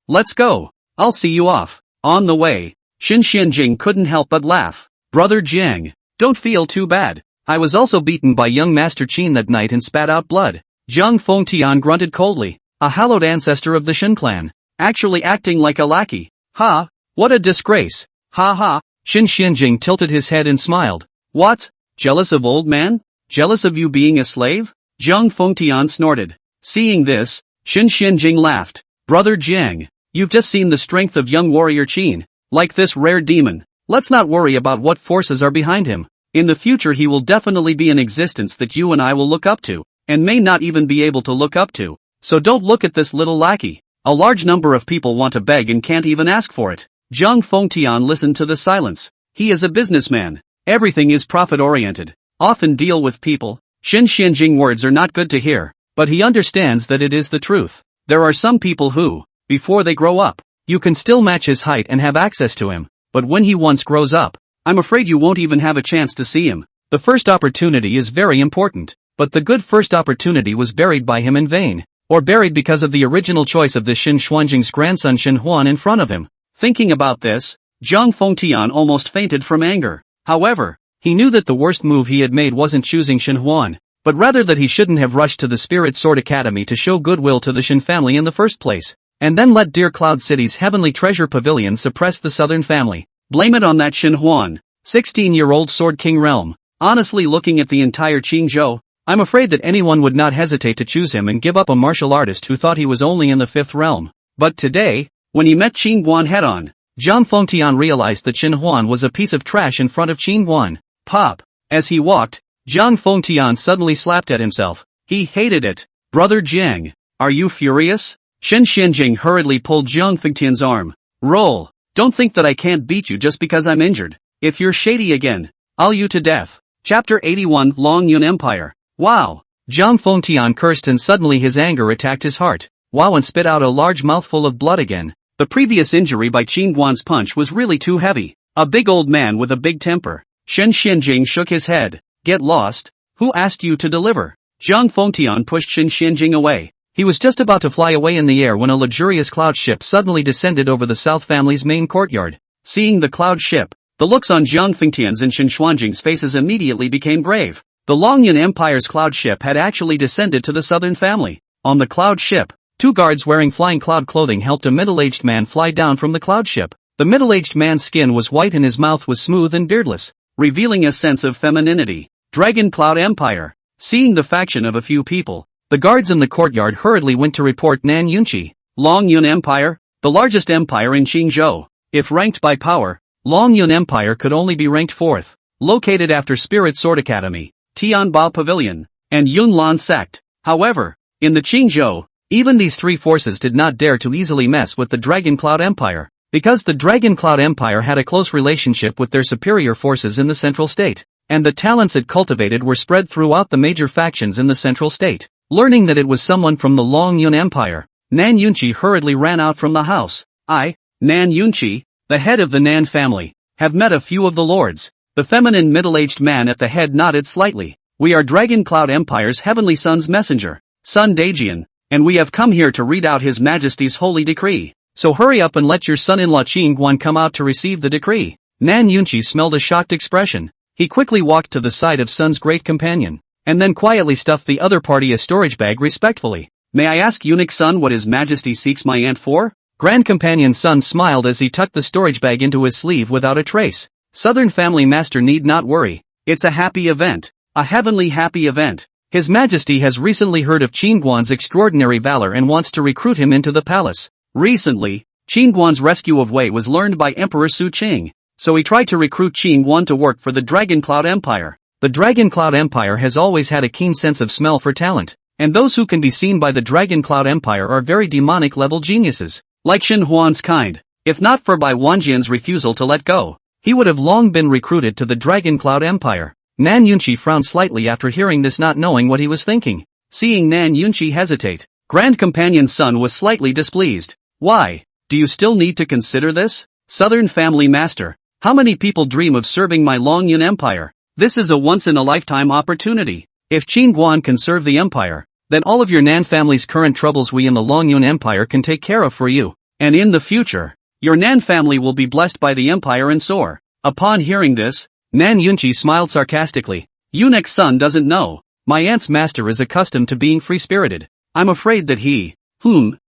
Let's go. I'll see you off. On the way, Shen Xianjing couldn't help but laugh. Brother Jiang, don't feel too bad. I was also beaten by young Master Qin that night and spat out blood. Zhang Fengtian grunted coldly. A hallowed ancestor of the Shen clan. Actually acting like a lackey. Ha! What a disgrace. Ha ha. Shen Xianjing tilted his head and smiled. What? Jealous of old man? Jealous of you being a slave? Zhang Fengtian snorted. Seeing this, Shen Xianjing laughed. Brother Jiang, You've just seen the strength of young warrior Qin. Like this rare demon. Let's not worry about what forces are behind him. In the future he will definitely be an existence that you and I will look up to, and may not even be able to look up to. So don't look at this little lackey. A large number of people want to beg and can't even ask for it. Zhang Fengtian listened to the silence. He is a businessman. Everything is profit-oriented. Often deal with people. Xin Xianjing words are not good to hear, but he understands that it is the truth. There are some people who, before they grow up, you can still match his height and have access to him, but when he once grows up, I'm afraid you won't even have a chance to see him. The first opportunity is very important, but the good first opportunity was buried by him in vain, or buried because of the original choice of the Xin Xuanjing's grandson Xin Huan in front of him. Thinking about this, Zhang Fengtian almost fainted from anger. However, he knew that the worst move he had made wasn't choosing Xin Huan, but rather that he shouldn't have rushed to the Spirit Sword Academy to show goodwill to the Xin family in the first place, and then let Dear Cloud City's Heavenly Treasure Pavilion suppress the Southern family. Blame it on that Xin Huan, 16-year-old Sword King realm. Honestly, looking at the entire Qingzhou, I'm afraid that anyone would not hesitate to choose him and give up a martial artist who thought he was only in the 5th realm. But today, when he met Qin Guan head-on, Zhang Fengtian realized that Xin Huan was a piece of trash in front of Qin Guan. Pop. As he walked, Zhang Fengtian suddenly slapped at himself. He hated it. Brother Jiang, are you furious? Shen Xianjing hurriedly pulled Zhang Fengtian's arm. Roll. Don't think that I can't beat you just because I'm injured. If you're shady again, I'll you to death. Chapter 81 Long Yun Empire. Wow. Zhang Fengtian cursed and suddenly his anger attacked his heart. Wow, and spit out a large mouthful of blood again. The previous injury by Qin Guan's punch was really too heavy. A big old man with a big temper. Shen Xianjing shook his head. Get lost. Who asked you to deliver? Zhang Fengtian pushed Shen Xianjing away. He was just about to fly away in the air when a luxurious cloud ship suddenly descended over the South family's main courtyard. Seeing the cloud ship, the looks on Zhang Fengtian's and Shen Xuanjing's faces immediately became grave. The Longyun Empire's cloud ship had actually descended to the Southern family. On the cloud ship, 2 guards wearing flying cloud clothing helped a middle-aged man fly down from the cloud ship. The middle-aged man's skin was white and his mouth was smooth and beardless, revealing a sense of femininity. Dragon Cloud Empire. Seeing the faction of a few people, the guards in the courtyard hurriedly went to report Nan Yunqi. Longyun Empire, the largest empire in Qingzhou. If ranked by power, Longyun Empire could only be ranked 4th. Located after Spirit Sword Academy, Tianbao Pavilion, and Yunlan Sect. However, in the Qingzhou, even these 3 forces did not dare to easily mess with the Dragon Cloud Empire, because the Dragon Cloud Empire had a close relationship with their superior forces in the central state, and the talents it cultivated were spread throughout the major factions in the central state. Learning that it was someone from the Longyun Empire, Nan Yunqi hurriedly ran out from the house. I, Nan Yunqi, the head of the Nan family, have met a few of the lords. The feminine middle-aged man at the head nodded slightly. We are Dragon Cloud Empire's Heavenly Son's messenger, Sun Dajian, and we have come here to read out His Majesty's holy decree. So hurry up and let your son-in-law Qin Guan come out to receive the decree. Nan Yunqi smelled a shocked expression. He quickly walked to the side of Sun's great companion, and then quietly stuffed the other party a storage bag respectfully. May I ask Eunuch Sun what His Majesty seeks my aunt for? Grand Companion Sun smiled as he tucked the storage bag into his sleeve without a trace. Southern Family Master need not worry. It's a happy event. A heavenly happy event. His Majesty has recently heard of Qin Guan's extraordinary valor and wants to recruit him into the palace. Recently, Qin Guan's rescue of Wei was learned by Emperor Su Qing, so he tried to recruit Qin Guan to work for the Dragon Cloud Empire. The Dragon Cloud Empire has always had a keen sense of smell for talent, and those who can be seen by the Dragon Cloud Empire are very demonic-level geniuses, like Xin Huan's kind. If not for Bai Wanjian's refusal to let go, he would have long been recruited to the Dragon Cloud Empire. Nan Yunqi frowned slightly after hearing this, not knowing what he was thinking. Seeing Nan Yunqi hesitate, Grand Companion Sun was slightly displeased. Why? Do you still need to consider this? Southern Family Master, how many people dream of serving my Longyun Empire? This is a once-in-a-lifetime opportunity. If Qin Guan can serve the Empire, then all of your Nan family's current troubles we in the Longyun Empire can take care of for you. And in the future, your Nan family will be blessed by the Empire and soar. Upon hearing this, Nan Yunqi smiled sarcastically. Eunuch Sun doesn't know. My aunt's master is accustomed to being free-spirited. I'm afraid that he,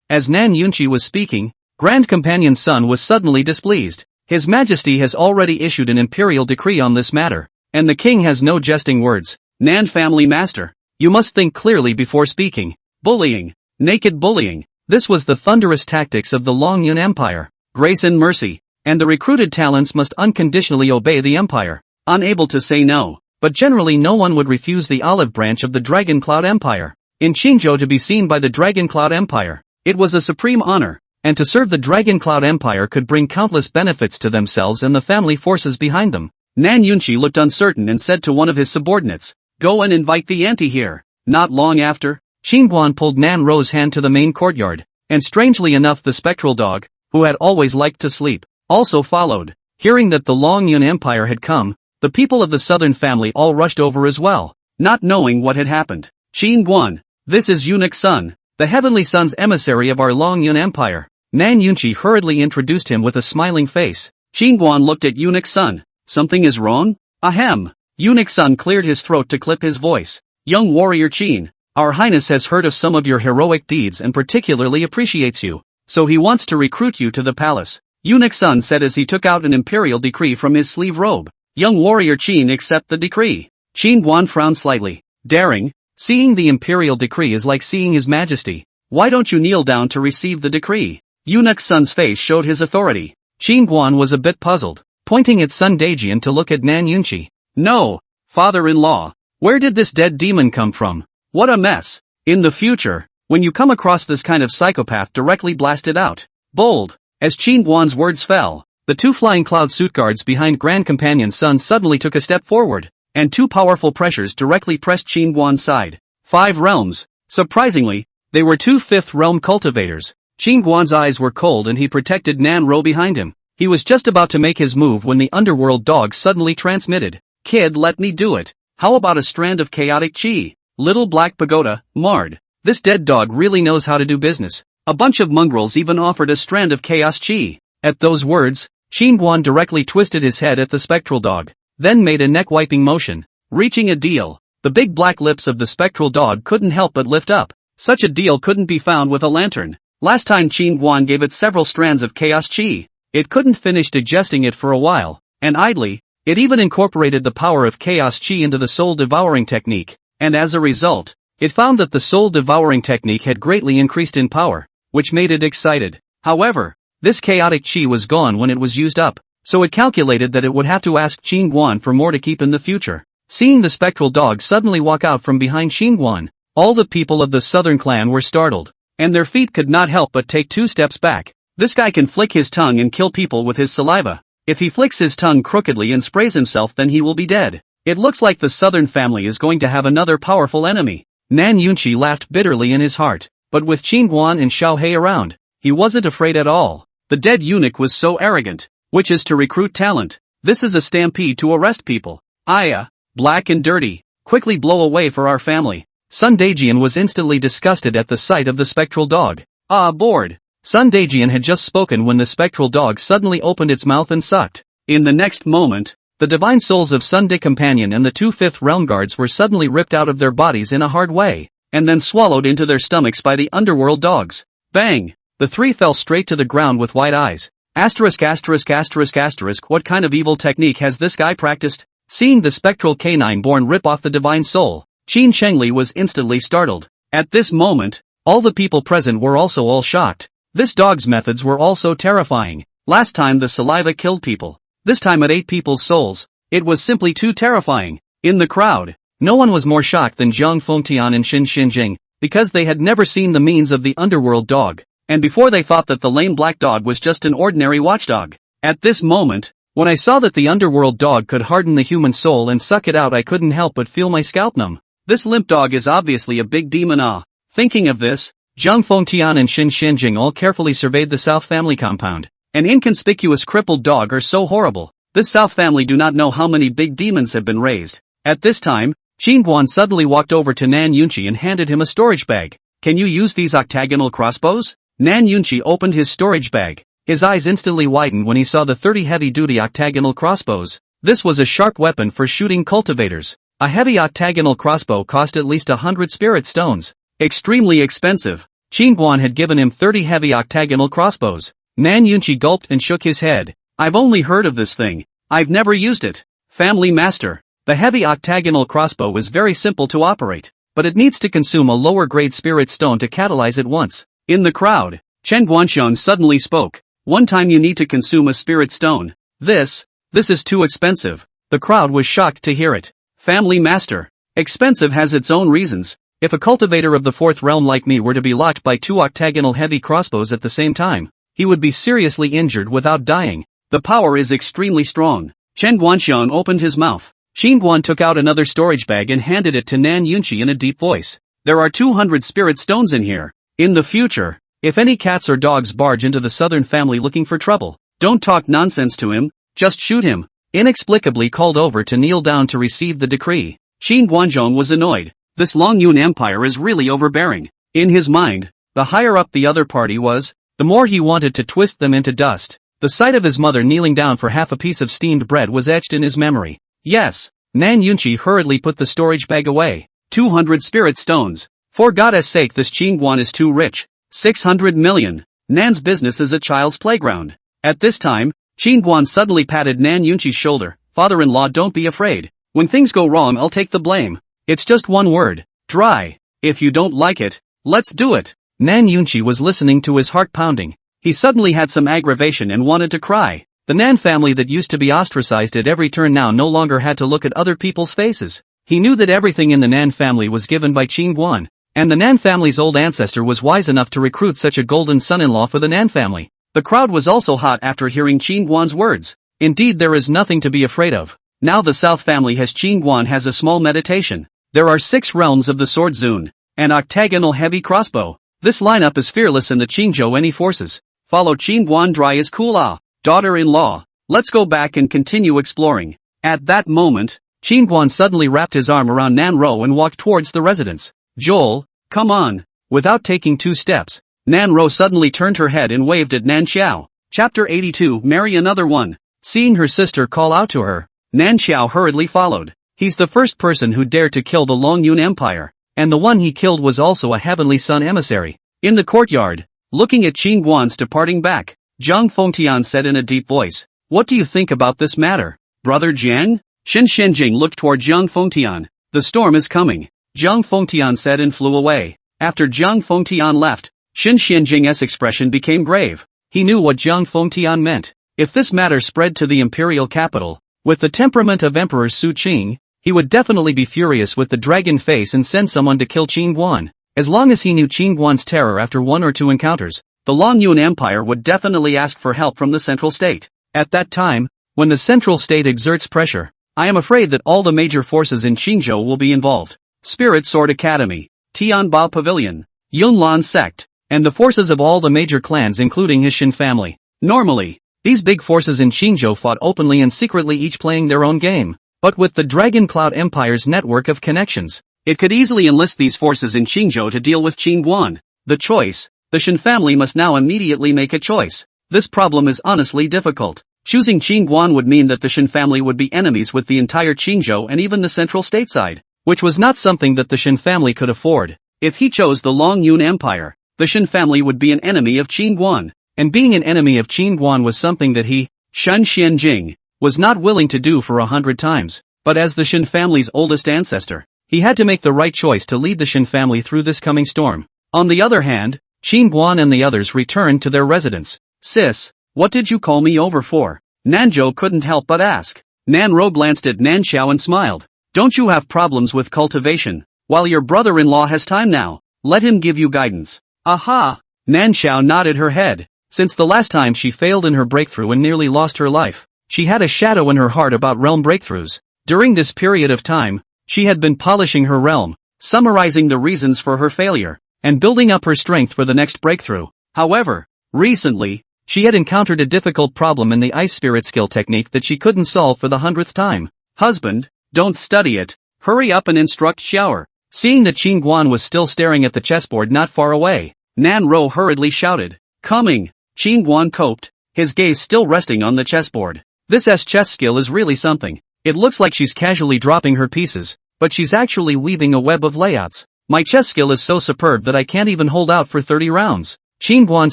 As Nan Yunqi was speaking, Grand Companion Sun was suddenly displeased. His Majesty has already issued an imperial decree on this matter, and the king has no jesting words. Nan Family Master, you must think clearly before speaking. Bullying. Naked bullying. This was the thunderous tactics of the Longyun Empire. Grace and mercy. And the recruited talents must unconditionally obey the Empire. Unable to say no. But generally no one would refuse the olive branch of the Dragon Cloud Empire. In Qingzhou to be seen by the Dragon Cloud Empire. It was a supreme honor. And to serve the Dragon Cloud Empire could bring countless benefits to themselves and the family forces behind them. Nan Yunqi looked uncertain and said to one of his subordinates, "Go and invite the auntie here." Not long after, Qingguan pulled Nan Ro's hand to the main courtyard, and strangely enough the spectral dog, who had always liked to sleep, also followed. Hearing that the Longyun Empire had come, the people of the southern family all rushed over as well, not knowing what had happened. "Qingguan, this is Eunuch Sun, the Heavenly Sun's emissary of our Longyun Empire." Nan Yunqi hurriedly introduced him with a smiling face. Qingguan looked at Eunuch Sun. "Something is wrong?" "Ahem." Eunuch Sun cleared his throat to clip his voice. "Young warrior Qin, our highness has heard of some of your heroic deeds and particularly appreciates you, so he wants to recruit you to the palace," Eunuch Sun said as he took out an imperial decree from his sleeve robe. Young warrior Qin accept the decree. Qingguan frowned slightly. Daring? Seeing the imperial decree is like seeing his majesty. Why don't you kneel down to receive the decree? Eunuch Sun's face showed his authority. Qingguan was a bit puzzled, pointing at Sun Daejian to look at Nan Yunqi. "No, father-in-law. Where did this dead demon come from? What a mess. In the future, when you come across this kind of psychopath, directly blast it out." Bold. As Qingguan's words fell, the two flying cloud suit guards behind Grand Companion Sun suddenly took a step forward, and two powerful pressures directly pressed Qingguan's side. 5 realms. Surprisingly, they were 2 fifth realm cultivators. Qingguan's eyes were cold and he protected Nan Ro behind him. He was just about to make his move when the underworld dog suddenly transmitted. "Kid, let me do it. How about a strand of chaotic chi? Little Black Pagoda, Mard. This dead dog really knows how to do business." A bunch of mongrels even offered a strand of chaos chi. At those words, Qingguan directly twisted his head at the spectral dog, then made a neck-wiping motion. Reaching a deal. The big black lips of the spectral dog couldn't help but lift up. Such a deal couldn't be found with a lantern. Last time Qingguan gave it several strands of chaos chi. It couldn't finish digesting it for a while, and idly, it even incorporated the power of chaos chi into the soul-devouring technique, and as a result, it found that the soul-devouring technique had greatly increased in power, which made it excited. However, this chaotic chi was gone when it was used up, so it calculated that it would have to ask Qingguan for more to keep in the future. Seeing the spectral dog suddenly walk out from behind Qingguan, all the people of the southern clan were startled, and their feet could not help but take 2 steps back. This guy can flick his tongue and kill people with his saliva. If he flicks his tongue crookedly and sprays himself, then he will be dead. It looks like the southern family is going to have another powerful enemy. Nan Yunqi laughed bitterly in his heart, but with Qingguan and Xiao He around, he wasn't afraid at all. The dead eunuch was so arrogant, which is to recruit talent. This is a stampede to arrest people. Aya, black and dirty, quickly blow away for our family. Sun Daejian was instantly disgusted at the sight of the spectral dog. Bored. Sun Daejian had just spoken when the spectral dog suddenly opened its mouth and sucked. In the next moment, the divine souls of Sun De Companion and the 2 fifth realm guards were suddenly ripped out of their bodies in a hard way, and then swallowed into their stomachs by the underworld dogs. Bang! The 3 fell straight to the ground with wide eyes. Asterisk asterisk asterisk asterisk, what kind of evil technique has this guy practiced? Seeing the spectral canine born rip off the divine soul, Qin Shengli was instantly startled. At this moment, all the people present were also all shocked. This dog's methods were also terrifying. Last time the saliva killed people. This time it ate people's souls. It was simply too terrifying. In the crowd, no one was more shocked than Zhang Fengtian and Xin Xinjing, because they had never seen the means of the underworld dog, and before they thought that the lame black dog was just an ordinary watchdog. At this moment, when I saw that the underworld dog could harden the human soul and suck it out, I couldn't help but feel my scalp numb. This limp dog is obviously a big demon. Thinking of this, Zhang Fengtian and Xin Xinjing all carefully surveyed the South family compound. An inconspicuous crippled dog are so horrible. This South family do not know how many big demons have been raised. At this time, Qingguan suddenly walked over to Nan Yunqi and handed him a storage bag. Can you use these octagonal crossbows? Nan Yunqi opened his storage bag. His eyes instantly widened when he saw the 30 heavy-duty octagonal crossbows. This was a sharp weapon for shooting cultivators. A heavy octagonal crossbow cost at least 100 spirit stones. Extremely expensive. Qingguan had given him 30 heavy octagonal crossbows. Nan Yunqi gulped and shook his head. I've only heard of this thing. I've never used it. Family master. The heavy octagonal crossbow is very simple to operate, but it needs to consume a lower grade spirit stone to catalyze it once. In the crowd, Chen Guanxiang suddenly spoke. One time you need to consume a spirit stone. This is too expensive. The crowd was shocked to hear it. Family master. Expensive has its own reasons. If a cultivator of the fourth realm like me were to be locked by 2 octagonal heavy crossbows at the same time, he would be seriously injured without dying. The power is extremely strong. Chen Guanxiang opened his mouth. Qin Guan took out another storage bag and handed it to Nan Yunqi in a deep voice. There are 200 spirit stones in here. In the future, if any cats or dogs barge into the southern family looking for trouble, don't talk nonsense to him, just shoot him. Inexplicably called over to kneel down to receive the decree, Qin Guanzhong was annoyed. This Longyun Empire is really overbearing. In his mind, the higher up the other party was, the more he wanted to twist them into dust. The sight of his mother kneeling down for half a piece of steamed bread was etched in his memory. Yes, Nan Yunqi hurriedly put the storage bag away. 200 spirit stones. For God's sake, this Qin Guan is too rich. 600 million. Nan's business is a child's playground. At this time, Qin Guan suddenly patted Nan Yunqi's shoulder. Father-in-law, don't be afraid. When things go wrong, I'll take the blame. It's just one word. Dry. If you don't like it, let's do it. Nan Yunqi was listening to his heart pounding. He suddenly had some aggravation and wanted to cry. The Nan family that used to be ostracized at every turn now no longer had to look at other people's faces. He knew that everything in the Nan family was given by Qin Guan, and the Nan family's old ancestor was wise enough to recruit such a golden son-in-law for the Nan family. The crowd was also hot after hearing Qin Guan's words. Indeed, there is nothing to be afraid of. Now the South family has Qin Guan has a small meditation. There are 6 realms of the sword Zun, an octagonal heavy crossbow. This lineup is fearless in the Qingzhou any forces. Follow Qin Guan dry as cool daughter-in-law. Let's go back and continue exploring. At that moment, Qin Guan suddenly wrapped his arm around Nan Ro and walked towards the residence. Joel, come on. Without taking 2 steps, Nan Ro suddenly turned her head and waved at Nan Xiao. Chapter 82, Marry Another One. Seeing her sister call out to her, Nan Xiao hurriedly followed. He's the first person who dared to kill the Longyun Empire, and the one he killed was also a Heavenly Sun emissary. In the courtyard, looking at Qin Guan's departing back, Zhang Fengtian said in a deep voice, what do you think about this matter, Brother Jiang? Shen Shenjing looked toward Zhang Fengtian. The storm is coming, Zhang Fengtian said and flew away. After Zhang Fengtian left, Shen Shenjing's expression became grave. He knew what Zhang Fengtian meant. If this matter spread to the imperial capital, with the temperament of Emperor Su Qing, he would definitely be furious with the dragon face and send someone to kill Qin Guan. As long as he knew Qin Guan's terror after 1 or 2 encounters, the Longyun Empire would definitely ask for help from the central state. At that time, when the central state exerts pressure, I am afraid that all the major forces in Qingzhou will be involved. Spirit Sword Academy, Tianbao Pavilion, Yunlan Sect, and the forces of all the major clans including his Shin family. Normally, these big forces in Qingzhou fought openly and secretly, each playing their own game. But with the Dragon Cloud Empire's network of connections, it could easily enlist these forces in Qingzhou to deal with Qin Guan. The Shin family must now immediately make a choice. This problem is honestly difficult. Choosing Qin Guan would mean that the Shin family would be enemies with the entire Qingzhou and even the central stateside, which was not something that the Shin family could afford. If he chose the Longyun Empire, the Shin family would be an enemy of Qin Guan, and being an enemy of Qin Guan was something that he, Shen Xianjing, was not willing to do for 100 times. But as the Shin family's oldest ancestor, he had to make the right choice to lead the Shin family through this coming storm. On the other hand, Qin Guan and the others returned to their residence. Sis, what did you call me over for? Nanzhou couldn't help but ask. Nan Ro glanced at Nan Xiao and smiled. Don't you have problems with cultivation? While your brother-in-law has time now, let him give you guidance. Aha! Nan Xiao nodded her head. Since the last time she failed in her breakthrough and nearly lost her life, she had a shadow in her heart about realm breakthroughs. During this period of time, she had been polishing her realm, summarizing the reasons for her failure, and building up her strength for the next breakthrough. However, recently, she had encountered a difficult problem in the ice spirit skill technique that she couldn't solve for the 100th time. Husband, don't study it. Hurry up and instruct Xiaoer. Seeing that Qin Guan was still staring at the chessboard not far away, Nan Ro hurriedly shouted, coming. Qin Guan coped, his gaze still resting on the chessboard. This chess skill is really something. It looks like she's casually dropping her pieces, but she's actually weaving a web of layouts. My chess skill is so superb that I can't even hold out for 30 rounds. Qin Guan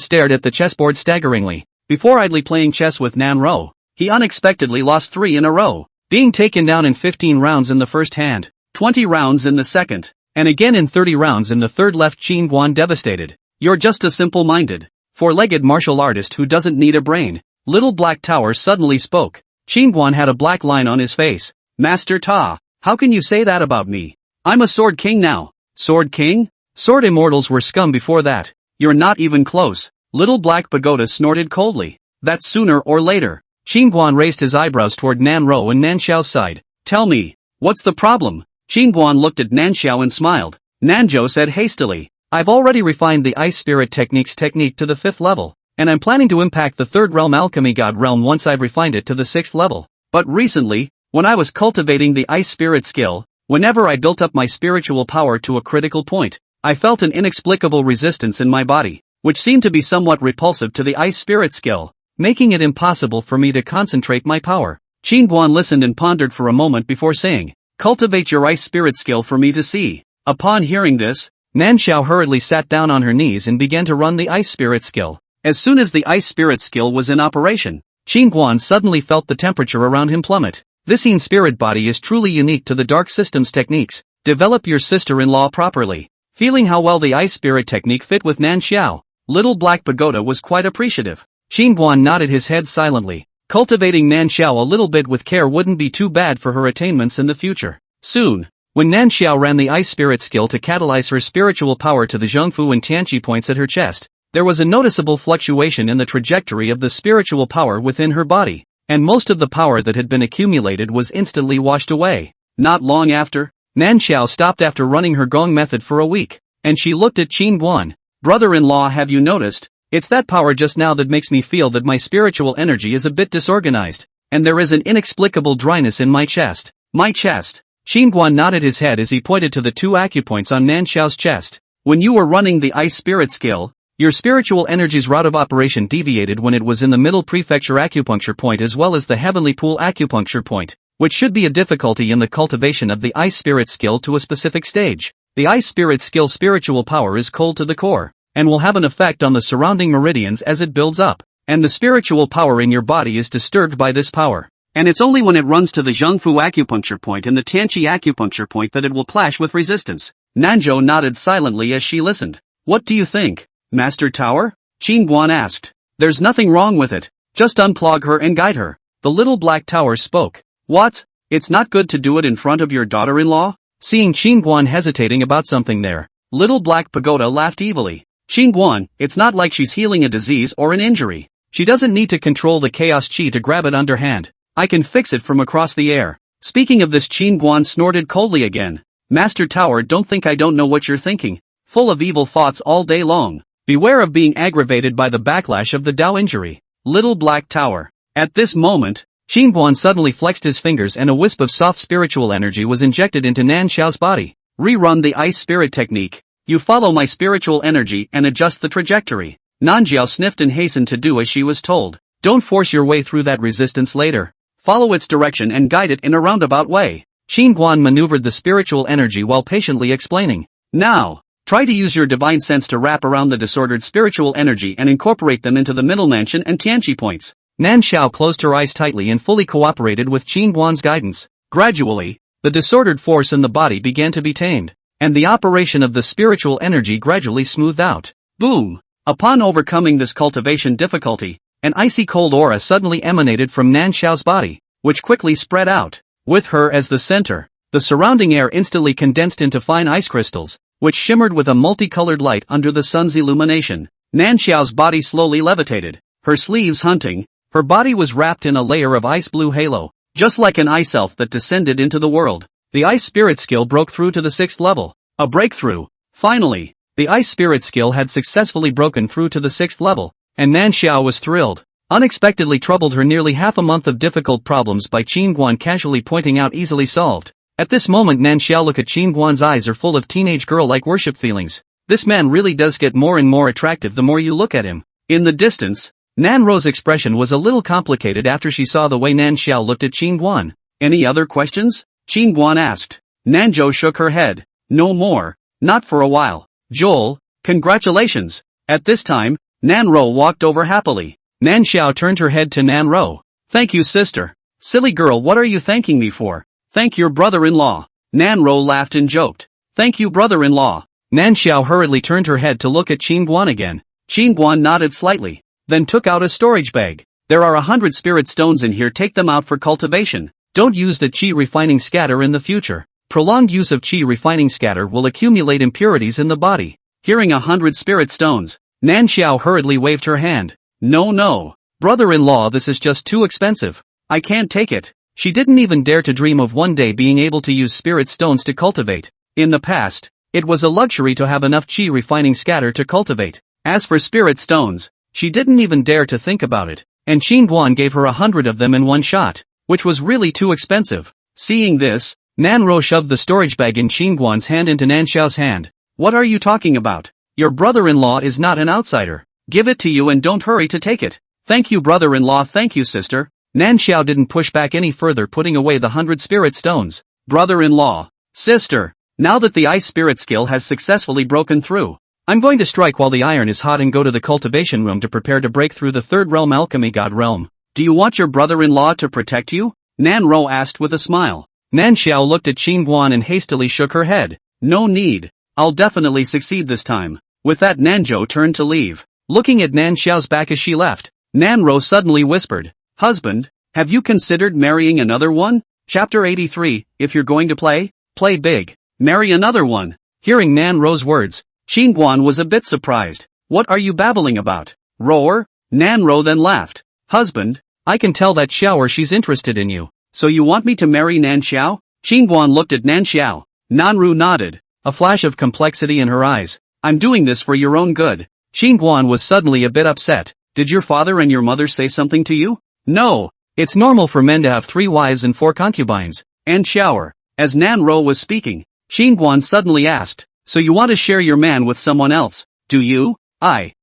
stared at the chessboard staggeringly. Before idly playing chess with Nan Ro, he unexpectedly lost 3 in a row, being taken down in 15 rounds in the first hand, 20 rounds in the second, and again in 30 rounds in the third, left Qin Guan devastated. You're just a simple-minded, four-legged martial artist who doesn't need a brain. Little Black Tower suddenly spoke. Qingguan had a black line on his face. Master Ta, how can you say that about me? I'm a Sword King now. Sword King? Sword Immortals were scum before that. You're not even close. Little Black Pagoda snorted coldly. That's sooner or later. Qingguan raised his eyebrows toward Nanro and Nanxiao's side. Tell me, what's the problem? Qingguan looked at Nanxiao and smiled. Nanzhou said hastily, I've already refined the Ice Spirit technique to the 5th level, and I'm planning to impact the 3rd realm Alchemy God realm once I've refined it to the 6th level. But recently, when I was cultivating the Ice Spirit skill, whenever I built up my spiritual power to a critical point, I felt an inexplicable resistance in my body, which seemed to be somewhat repulsive to the Ice Spirit skill, making it impossible for me to concentrate my power. Qingguan listened and pondered for a moment before saying, Cultivate your Ice Spirit skill for me to see. Upon hearing this, Nanxiao hurriedly sat down on her knees and began to run the Ice Spirit skill. As soon as the Ice Spirit skill was in operation, Qingguan suddenly felt the temperature around him plummet. This Yin Spirit body is truly unique to the Dark Systems techniques. Develop your sister-in-law properly. Feeling how well the Ice Spirit technique fit with Nanxiao, Little Black Pagoda was quite appreciative. Qingguan nodded his head silently. Cultivating Nanxiao a little bit with care wouldn't be too bad for her attainments in the future. Soon, when Nanxiao ran the Ice Spirit skill to catalyze her spiritual power to the Zhengfu and Tianqi points at her chest, there was a noticeable fluctuation in the trajectory of the spiritual power within her body, and most of the power that had been accumulated was instantly washed away. Not long after, Nanxiao stopped after running her gong method for a week, and she looked at Qingguan. Brother-in-law, have you noticed? It's that power just now that makes me feel that my spiritual energy is a bit disorganized, and there is an inexplicable dryness in my chest. My chest. Qingguan nodded his head as he pointed to the 2 acupoints on Nanxiao's chest. When you were running the Ice Spirit skill, your spiritual energy's route of operation deviated when it was in the middle prefecture acupuncture point as well as the heavenly pool acupuncture point, which should be a difficulty in the cultivation of the Ice Spirit skill to a specific stage. The Ice Spirit skill spiritual power is cold to the core, and will have an effect on the surrounding meridians as it builds up, and the spiritual power in your body is disturbed by this power. And it's only when it runs to the Zhengfu acupuncture point and the Tianqi acupuncture point that it will clash with resistance. Nanzhou nodded silently as she listened. What do you think, Master Tower? Qingguan asked. There's nothing wrong with it. Just unplug her and guide her. The Little Black Tower spoke. What? It's not good to do it in front of your daughter-in-law? Seeing Qingguan hesitating about something there, Little Black Pagoda laughed evilly. Qingguan, it's not like she's healing a disease or an injury. She doesn't need to control the chaos chi to grab it underhand. I can fix it from across the air. Speaking of this, Qingguan snorted coldly again. Master Tower, don't think I don't know what you're thinking. Full of evil thoughts all day long. Beware of being aggravated by the backlash of the Dao injury. Little Black Tower. At this moment, Qingguan suddenly flexed his fingers and a wisp of soft spiritual energy was injected into Nanxiao's body. Rerun the Ice Spirit technique. You follow my spiritual energy and adjust the trajectory. Nanjiao sniffed and hastened to do as she was told. Don't force your way through that resistance later. Follow its direction and guide it in a roundabout way. Qingguan maneuvered the spiritual energy while patiently explaining. Now, try to use your divine sense to wrap around the disordered spiritual energy and incorporate them into the middle mansion and Tianqi points. Nanxiao closed her eyes tightly and fully cooperated with Qingguan's guidance. Gradually, the disordered force in the body began to be tamed, and the operation of the spiritual energy gradually smoothed out. Boom! Upon overcoming this cultivation difficulty, an icy cold aura suddenly emanated from Nanxiao's body, which quickly spread out. With her as the center, the surrounding air instantly condensed into fine ice crystals, which shimmered with a multicolored light under the sun's illumination. Nanxiao's body slowly levitated, her sleeves hunting, her body was wrapped in a layer of ice blue halo, just like an ice elf that descended into the world. The Ice Spirit skill broke through to the 6th level. A breakthrough. Finally, the Ice Spirit skill had successfully broken through to the 6th level, and Nanxiao was thrilled. Unexpectedly troubled her nearly half a month of difficult problems by Qingguan casually pointing out easily solved. At this moment Nanxiao look at Qingguan's eyes are full of teenage girl-like worship feelings. This man really does get more and more attractive the more you look at him. In the distance, Nanro's expression was a little complicated after she saw the way Nanxiao looked at Qingguan. Any other questions? Qingguan asked. Nanzhou shook her head. No more. Not for a while. Joel, congratulations. At this time, Nanro walked over happily. Nanxiao turned her head to Nanro. Thank you, sister. Silly girl, what are you thanking me for? Thank your brother-in-law. Nanro laughed and joked. Thank you, brother-in-law. Nan Xiao hurriedly turned her head to look at Qin Guan again. Qin Guan nodded slightly, then took out a storage bag. There are 100 spirit stones in here, take them out for cultivation. Don't use the qi refining scatter in the future. Prolonged use of qi refining scatter will accumulate impurities in the body. Hearing 100 spirit stones, Nan Xiao hurriedly waved her hand. No. Brother-in-law, this is just too expensive. I can't take it. She didn't even dare to dream of one day being able to use spirit stones to cultivate. In the past, it was a luxury to have enough qi refining scatter to cultivate. As for spirit stones, she didn't even dare to think about it, and Qin Guan gave her 100 of them in one shot, which was really too expensive. Seeing this, Nan Ro shoved the storage bag in Qin Guan's hand into Nan Xiao's hand. What are you talking about? Your brother-in-law is not an outsider. Give it to you and don't hurry to take it. Thank you, brother-in-law, thank you, sister. Nan Xiao didn't push back any further, putting away the 100 spirit stones. Brother-in-law. Sister. Now that the ice spirit skill has successfully broken through, I'm going to strike while the iron is hot and go to the cultivation room to prepare to break through the third realm, alchemy god realm. Do you want your brother-in-law to protect you? Nan Ro asked with a smile. Nan Xiao looked at Qin Guan and hastily shook her head. No need. I'll definitely succeed this time. With that, Nanzhou turned to leave. Looking at Nan Xiao's back as she left, Nan Ro suddenly whispered, Husband, have you considered marrying another one? Chapter 83, if you're going to play big. Marry another one. Hearing Nan Ro's words, Qin Guan was a bit surprised. What are you babbling about? Roar? Nan Ro then laughed. Husband, I can tell that Xiao she's interested in you. So you want me to marry Nan Xiao? Qin Guan looked at Nan Xiao. Nanru nodded, a flash of complexity in her eyes. I'm doing this for your own good. Qin Guan was suddenly a bit upset. Did your father and your mother say something to you? No. It's normal for men to have 3 wives and 4 concubines. And Xiao. As Nan Ro was speaking, Qin Guan suddenly asked, so you want to share your man with someone else, do you? I,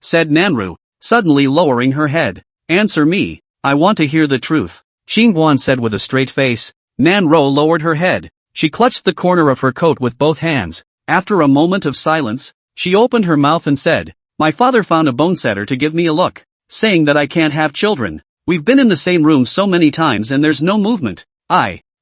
said Nanru, suddenly lowering her head. Answer me, I want to hear the truth. Qin Guan said with a straight face. Nan Ro lowered her head. She clutched the corner of her coat with both hands. After a moment of silence, she opened her mouth and said, my father found a bone setter to give me a look, saying that I can't have children. We've been in the same room so many times and there's no movement.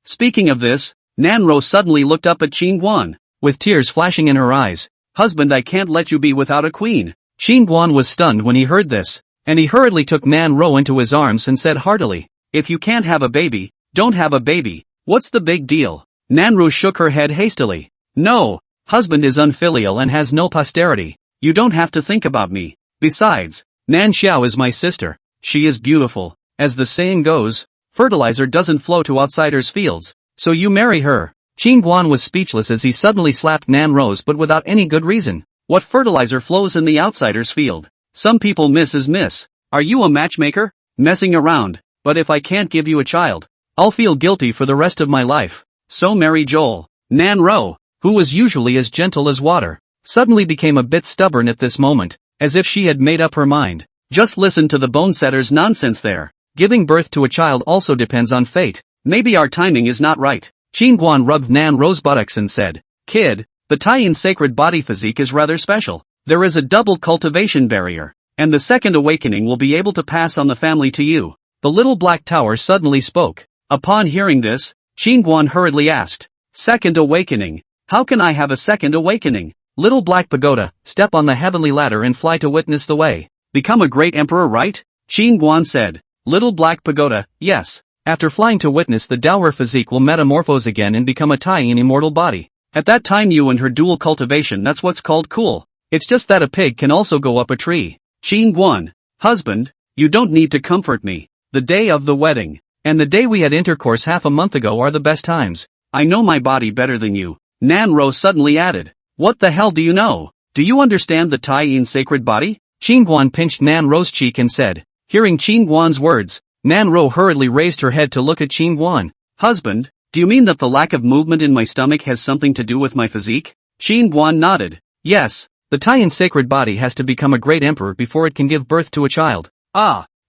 Speaking of this, Nan Ro suddenly looked up at Qin Guan, with tears flashing in her eyes. Husband, I can't let you be without a queen. Qin Guan was stunned when he heard this, and he hurriedly took Nan Ro into his arms and said heartily, if you can't have a baby, don't have a baby. What's the big deal? Nan Ro shook her head hastily. No, husband is unfilial and has no posterity. You don't have to think about me. Besides, Nan Xiao is my sister. She is beautiful. As the saying goes, fertilizer doesn't flow to outsiders' fields. So you marry her. Qin Guan was speechless as he suddenly slapped Nan Ro's, but without any good reason. What fertilizer flows in the outsider's field? Some people miss is miss. Are you a matchmaker? Messing around. But if I can't give you a child, I'll feel guilty for the rest of my life. So marry Joel. Nan Ro, who was usually as gentle as water, suddenly became a bit stubborn at this moment, as if she had made up her mind. Just listen to the bone setter's nonsense there. Giving birth to a child also depends on fate. Maybe our timing is not right. Qin Guan rubbed Nan Ro's buttocks and said, Kid, the Taiyin sacred body physique is rather special. There is a double cultivation barrier, and the second awakening will be able to pass on the family to you. The little black tower suddenly spoke. Upon hearing this, Qin Guan hurriedly asked, Second awakening? How can I have a second awakening? Little black pagoda, step on the heavenly ladder and fly to witness the way. Become a great emperor, right? Qin Guan said. Little black pagoda, yes. After flying to witness the dower physique will metamorphose again and become a Taiyin immortal body. At that time you and her dual cultivation, that's what's called cool. It's just that a pig can also go up a tree. Qin Guan, husband, you don't need to comfort me. The day of the wedding, and the day we had intercourse half a month ago are the best times. I know my body better than you. Nan Ro suddenly added. What the hell do you know? Do you understand the Taiyin sacred body? Qin Guan pinched Nan Ro's cheek and said. Hearing Qin Guan's words, Nan Ro hurriedly raised her head to look at Qin Guan. Husband, do you mean that the lack of movement in my stomach has something to do with my physique? Qin Guan nodded. Yes, the Taiyin sacred body has to become a great emperor before it can give birth to a child.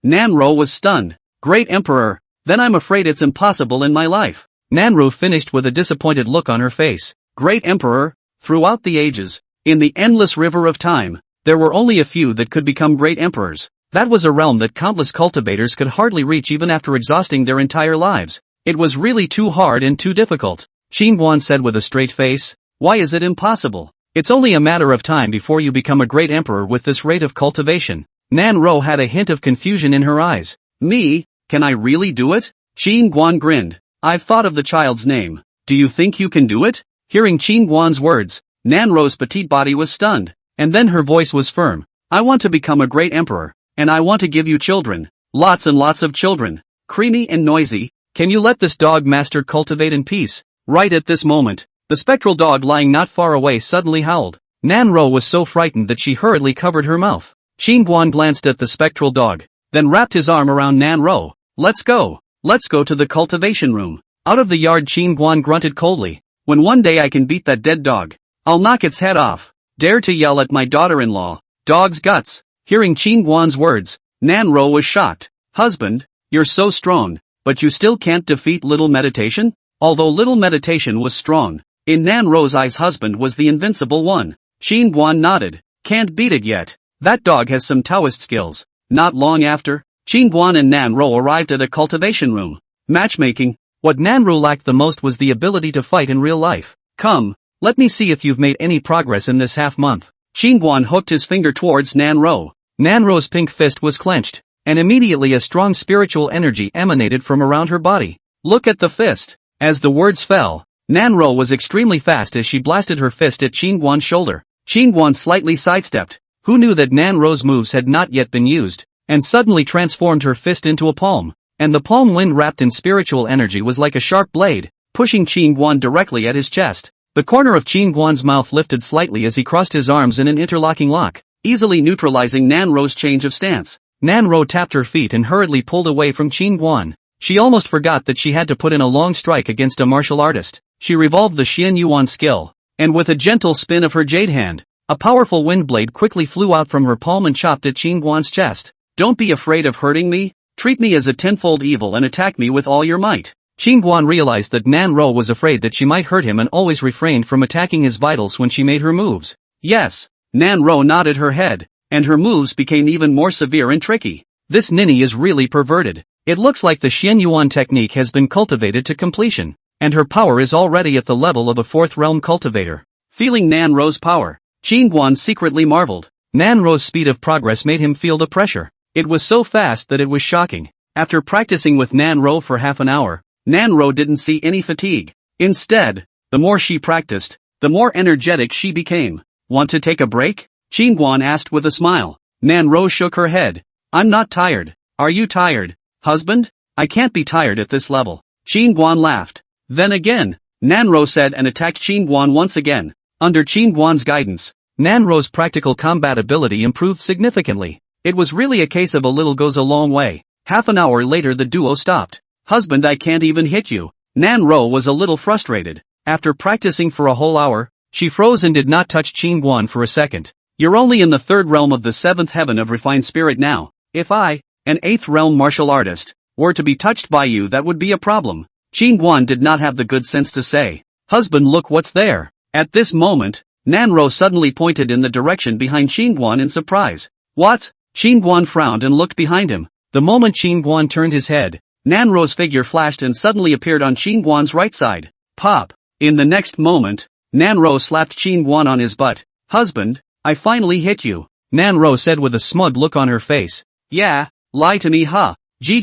Nan Ro was stunned. Great emperor, then I'm afraid it's impossible in my life. Nan Ro finished with a disappointed look on her face. Great emperor, throughout the ages, in the endless river of time, there were only a few that could become great emperors. That was a realm that countless cultivators could hardly reach even after exhausting their entire lives. It was really too hard and too difficult. Qin Guan said with a straight face. Why is it impossible? It's only a matter of time before you become a great emperor with this rate of cultivation. Nan Ro had a hint of confusion in her eyes. Me? Can I really do it? Qin Guan grinned. I've thought of the child's name. Do you think you can do it? Hearing Qin Guan's words, Nan Ro's petite body was stunned. And then her voice was firm. I want to become a great emperor. And I want to give you children. Lots and lots of children. Creamy and noisy. Can you let this dog master cultivate in peace? Right at this moment, the spectral dog lying not far away suddenly howled. Nan Ro was so frightened that she hurriedly covered her mouth. Qin Guan glanced at the spectral dog, then wrapped his arm around Nan Ro. Let's go. Let's go to the cultivation room. Out of the yard, Qin Guan grunted coldly. When one day I can beat that dead dog, I'll knock its head off. Dare to yell at my daughter-in-law. Dog's guts. Hearing Qin Guan's words, Nan Ro was shocked. Husband, you're so strong, but you still can't defeat Little Meditation? Although Little Meditation was strong, in Nan Ro's eyes husband was the invincible one. Qin Guan nodded. Can't beat it yet. That dog has some Taoist skills. Not long after, Qin Guan and Nan Ro arrived at a cultivation room. Matchmaking. What Nan Ro lacked the most was the ability to fight in real life. Come, let me see if you've made any progress in this half month. Qin Guan hooked his finger towards Nan Ro. Nan Ro's pink fist was clenched, and immediately a strong spiritual energy emanated from around her body. Look at the fist. As the words fell, Nan Ro was extremely fast as she blasted her fist at Qin Guan's shoulder. Qin Guan slightly sidestepped. Who knew that Nan Ro's moves had not yet been used, and suddenly transformed her fist into a palm, and the palm wind wrapped in spiritual energy was like a sharp blade, pushing Qin Guan directly at his chest. The corner of Qin Guan's mouth lifted slightly as he crossed his arms in an interlocking lock, easily neutralizing Nan Ro's change of stance. Nan Ro tapped her feet and hurriedly pulled away from Qin Guan. She almost forgot that she had to put in a long strike against a martial artist. She revolved the Xian Yuan skill, and with a gentle spin of her jade hand, a powerful wind blade quickly flew out from her palm and chopped at Qin Guan's chest. Don't be afraid of hurting me. Treat me as a tenfold evil and attack me with all your might. Qin Guan realized that Nan Ro was afraid that she might hurt him and always refrained from attacking his vitals when she made her moves. Yes, Nan Ro nodded her head, and her moves became even more severe and tricky. This ninny is really perverted. It looks like the Xian Yuan technique has been cultivated to completion, and her power is already at the level of a fourth realm cultivator. Feeling Nan Ro's power, Qin Guan secretly marveled. Nan Ro's speed of progress made him feel the pressure. It was so fast that it was shocking. After practicing with Nan Ro for half an hour, Nan Ro didn't see any fatigue. Instead, the more she practiced, the more energetic she became. Want to take a break? Qin Guan asked with a smile. Nan Ro shook her head. I'm not tired. Are you tired, husband? I can't be tired at this level. Qin Guan laughed. Then again, Nan Ro said and attacked Qin Guan once again. Under Qin Guan's guidance, Nan Ro's practical combat ability improved significantly. It was really a case of a little goes a long way. Half an hour later the duo stopped. Husband, I can't even hit you. Nan Ro was a little frustrated. After practicing for a whole hour, she froze and did not touch Qin Guan for a second. You're only in the third realm of the seventh heaven of refined spirit now. If I, an eighth realm martial artist, were to be touched by you, that would be a problem. Qin Guan did not have the good sense to say, husband, look what's there. At this moment, Nan Ro suddenly pointed in the direction behind Qin Guan in surprise. What? Qin Guan frowned and looked behind him. The moment Qin Guan turned his head, Nan Ro's figure flashed and suddenly appeared on Qin Guan's right side. Pop! In the next moment, Nan Ro slapped Qin Guan on his butt. Husband, I finally hit you. Nan Ro said with a smug look on her face. Yeah, lie to me, huh? Ji.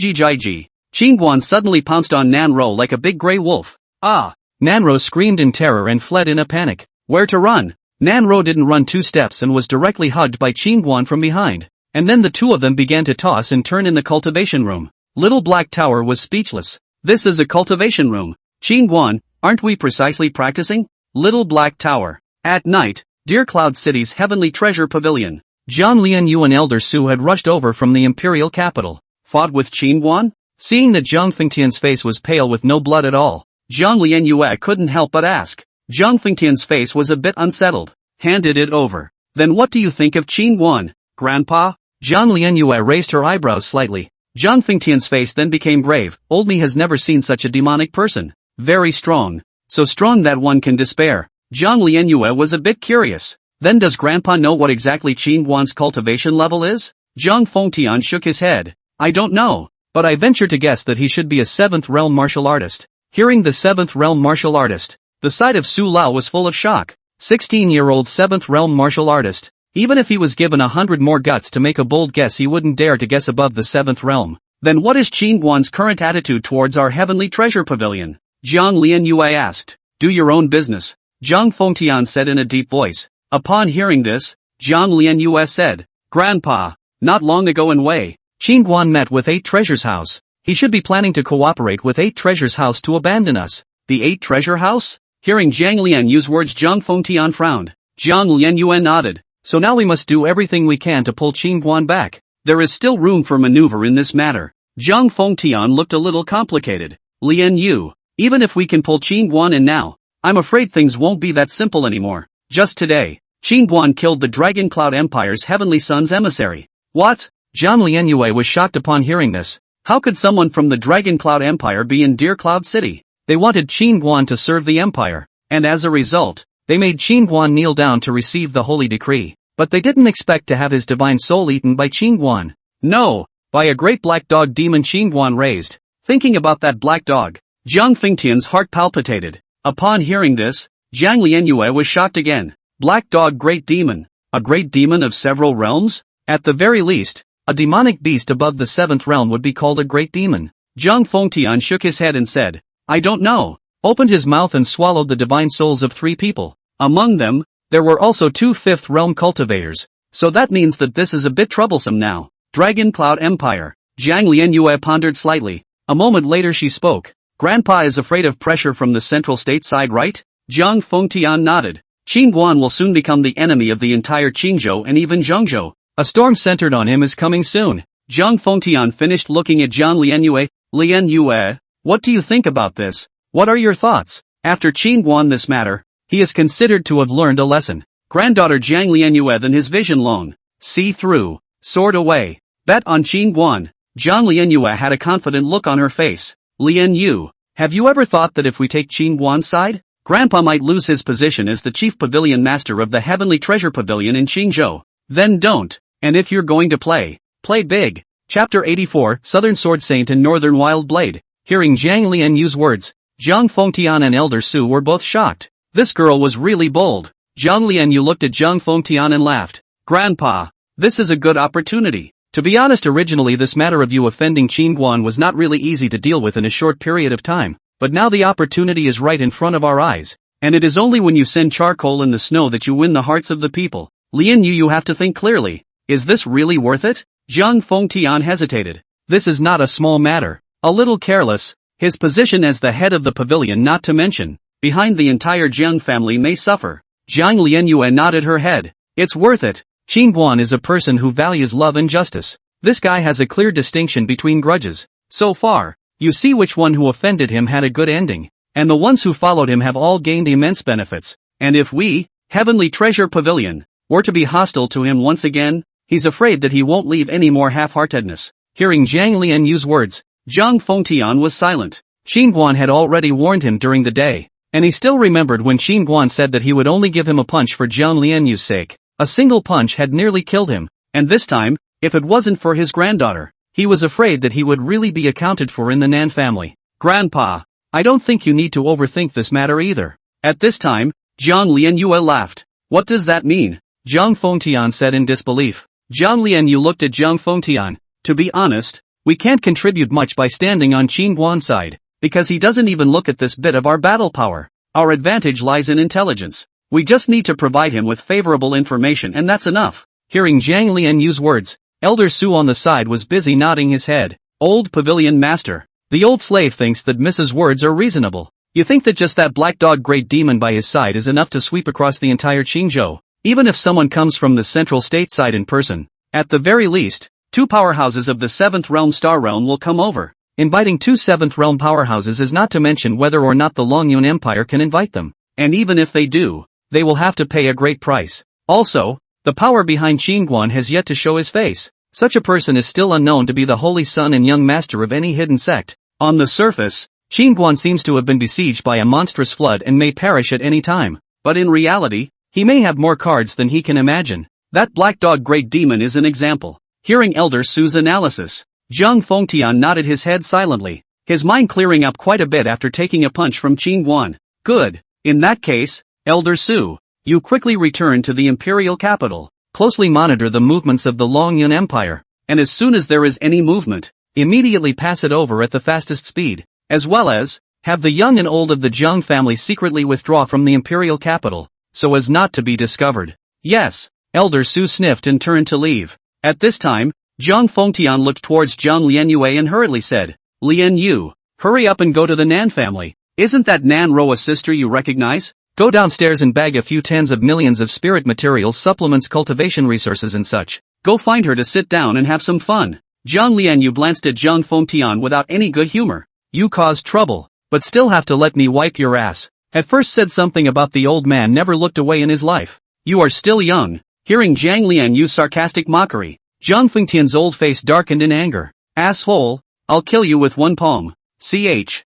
Qin Guan suddenly pounced on Nan Ro like a big gray wolf. Ah! Nan Ro screamed in terror and fled in a panic. Where to run? Nan Ro didn't run 2 steps and was directly hugged by Qin Guan from behind. And then the two of them began to toss and turn in the cultivation room. Little Black Tower was speechless. This is a cultivation room. Qin Guan, aren't we precisely practicing? Little Black Tower. At night, Dear Cloud City's Heavenly Treasure Pavilion. Zhang Lianyu and Elder Su had rushed over from the imperial capital. Fought with Qin Guan? Seeing that Zhang Fengtian's face was pale with no blood at all, Zhang Lianyu couldn't help but ask. Zhang Fengtian's face was a bit unsettled. Handed it over. Then what do you think of Qin Guan, Grandpa? Zhang Lianyu raised her eyebrows slightly. Zhang Fengtian's face then became grave. Old me has never seen such a demonic person. Very strong. So strong that one can despair. Zhang Lianyu was a bit curious. Then does Grandpa know what exactly Qin Guan's cultivation level is? Zhang Fengtian shook his head. I don't know, but I venture to guess that he should be a 7th realm martial artist. Hearing the 7th realm martial artist, the sight of Su Lao was full of shock. 16-year-old 7th realm martial artist. Even if he was given 100 more guts to make a bold guess, he wouldn't dare to guess above the 7th realm. Then what is Qin Guan's current attitude towards our heavenly treasure pavilion? Zhang Lianyue asked. Do your own business, Zhang Fengtian said in a deep voice. Upon hearing this, Zhang Lianyue said, Grandpa, not long ago in Wei, Qin Guan met with 8 Treasures House. He should be planning to cooperate with 8 Treasures House to abandon us. The 8 Treasure House? Hearing Zhang Lianyue's words, Zhang Fengtian frowned. Zhang Lianyue nodded. So now we must do everything we can to pull Qin Guan back. There is still room for maneuver in this matter. Zhang Fengtian looked a little complicated. Lian Yu, even if we can pull Qin Guan in now, I'm afraid things won't be that simple anymore. Just today, Qin Guan killed the Dragon Cloud Empire's Heavenly Sun's emissary. What? Zhang Lianyue was shocked upon hearing this. How could someone from the Dragon Cloud Empire be in Deer Cloud City? They wanted Qin Guan to serve the Empire, and as a result, they made Qin Guan kneel down to receive the holy decree. But they didn't expect to have his divine soul eaten by Qin Guan. No, by a great black dog demon Qin Guan raised. Thinking about that black dog, Zhang Fengtian's heart palpitated. Upon hearing this, Zhang Lianyue was shocked again. Black dog great demon, a great demon of several realms? At the very least, a demonic beast above the 7th realm would be called a great demon. Zhang Fengtian shook his head and said, I don't know, opened his mouth and swallowed the divine souls of 3 people. Among them, there were also 2 5th realm cultivators, so that means that this is a bit troublesome now. Dragon Cloud Empire. Zhang Lianyue pondered slightly. A moment later she spoke. Grandpa is afraid of pressure from the central state side, right? Zhang Fengtian nodded. Qin Guan will soon become the enemy of the entire Qingzhou and even Zhengzhou. A storm centered on him is coming soon. Zhang Fengtian finished looking at Zhang Lianyue. Lianyue, what do you think about this? What are your thoughts? After Qin Guan this matter, he is considered to have learned a lesson. Granddaughter Zhang Lianyue then his vision loan. See through. Sword away. Bet on Qin Guan. Zhang Lianyue had a confident look on her face. Lian Yu, have you ever thought that if we take Qin Guan's side, Grandpa might lose his position as the chief pavilion master of the Heavenly Treasure Pavilion in Qingzhou? Then don't. And if you're going to play big. Chapter 84, Southern Sword Saint and Northern Wild Blade. Hearing Zhang Lianyue's words, Zhang Fengtian and Elder Su were both shocked. This girl was really bold. Zhang Lianyu looked at Zhang Fengtian and laughed. Grandpa, this is a good opportunity. To be honest, originally this matter of you offending Qin Guan was not really easy to deal with in a short period of time, but now the opportunity is right in front of our eyes, and it is only when you send charcoal in the snow that you win the hearts of the people. Lian Yu, you have to think clearly. Is this really worth it? Zhang Fengtian hesitated. This is not a small matter. A little careless, his position as the head of the pavilion not to mention, behind the entire Jiang family may suffer. Zhang Lianyue nodded her head. It's worth it. Qin Guan is a person who values love and justice. This guy has a clear distinction between grudges. So far, you see which one who offended him had a good ending, and the ones who followed him have all gained immense benefits. And if we, Heavenly Treasure Pavilion, were to be hostile to him once again, he's afraid that he won't leave any more half-heartedness. Hearing Zhang Lianyue's words, Zhang Fengtian was silent. Qin Guan had already warned him during the day, and he still remembered when Qin Guan said that he would only give him a punch for Zhang Lianyue's sake. A single punch had nearly killed him, and this time, if it wasn't for his granddaughter, he was afraid that he would really be accounted for in the Nan family. Grandpa, I don't think you need to overthink this matter either. At this time, Zhang Lianyue laughed. What does that mean? Zhang Fengtian said in disbelief. Zhang Lianyu looked at Zhang Fengtian. To be honest, we can't contribute much by standing on Qin Guan's side, because he doesn't even look at this bit of our battle power. Our advantage lies in intelligence. We just need to provide him with favorable information and that's enough. Hearing Zhang Lianyue's words, Elder Su on the side was busy nodding his head. Old Pavilion Master. The old slave thinks that Mrs. Words are reasonable. You think that just that black dog great demon by his side is enough to sweep across the entire Qingzhou? Even if someone comes from the central state side in person, at the very least, 2 powerhouses of the 7th realm Star Realm will come over. Inviting 2 7th realm powerhouses is not to mention whether or not the Longyun Empire can invite them. And even if they do, they will have to pay a great price. Also, the power behind Qin Guan has yet to show his face. Such a person is still unknown to be the holy son and young master of any hidden sect. On the surface, Qin Guan seems to have been besieged by a monstrous flood and may perish at any time. But in reality, he may have more cards than he can imagine. That black dog great demon is an example. Hearing Elder Su's analysis, Zhang Fengtian nodded his head silently, his mind clearing up quite a bit after taking a punch from Qin Guan. Good. In that case, Elder Su, You quickly return to the imperial capital, closely monitor the movements of the Longyun Empire, and as soon as there is any movement, immediately pass it over at the fastest speed, as well as have the young and old of the Jiang family secretly withdraw from the imperial capital, so as not to be discovered. Yes, Elder Su sniffed and turned to leave. At this time, Zhang Fengtian looked towards Zhang Lianyue and hurriedly said, Lian Yu, hurry up and go to the Nan family. Isn't that Nan Ro a sister you recognize? Go downstairs and bag a few tens of millions of spirit materials, supplements, cultivation resources and such. Go find her to sit down and have some fun. Zhang Lianyu glanced at Zhang Fengtian without any good humor. You caused trouble, but still have to let me wipe your ass. At first said something about the old man never looked away in his life. You are still young. Hearing Zhang Lianyu's sarcastic mockery, Zhang Fengtian's old face darkened in anger. Asshole, I'll kill you with one palm.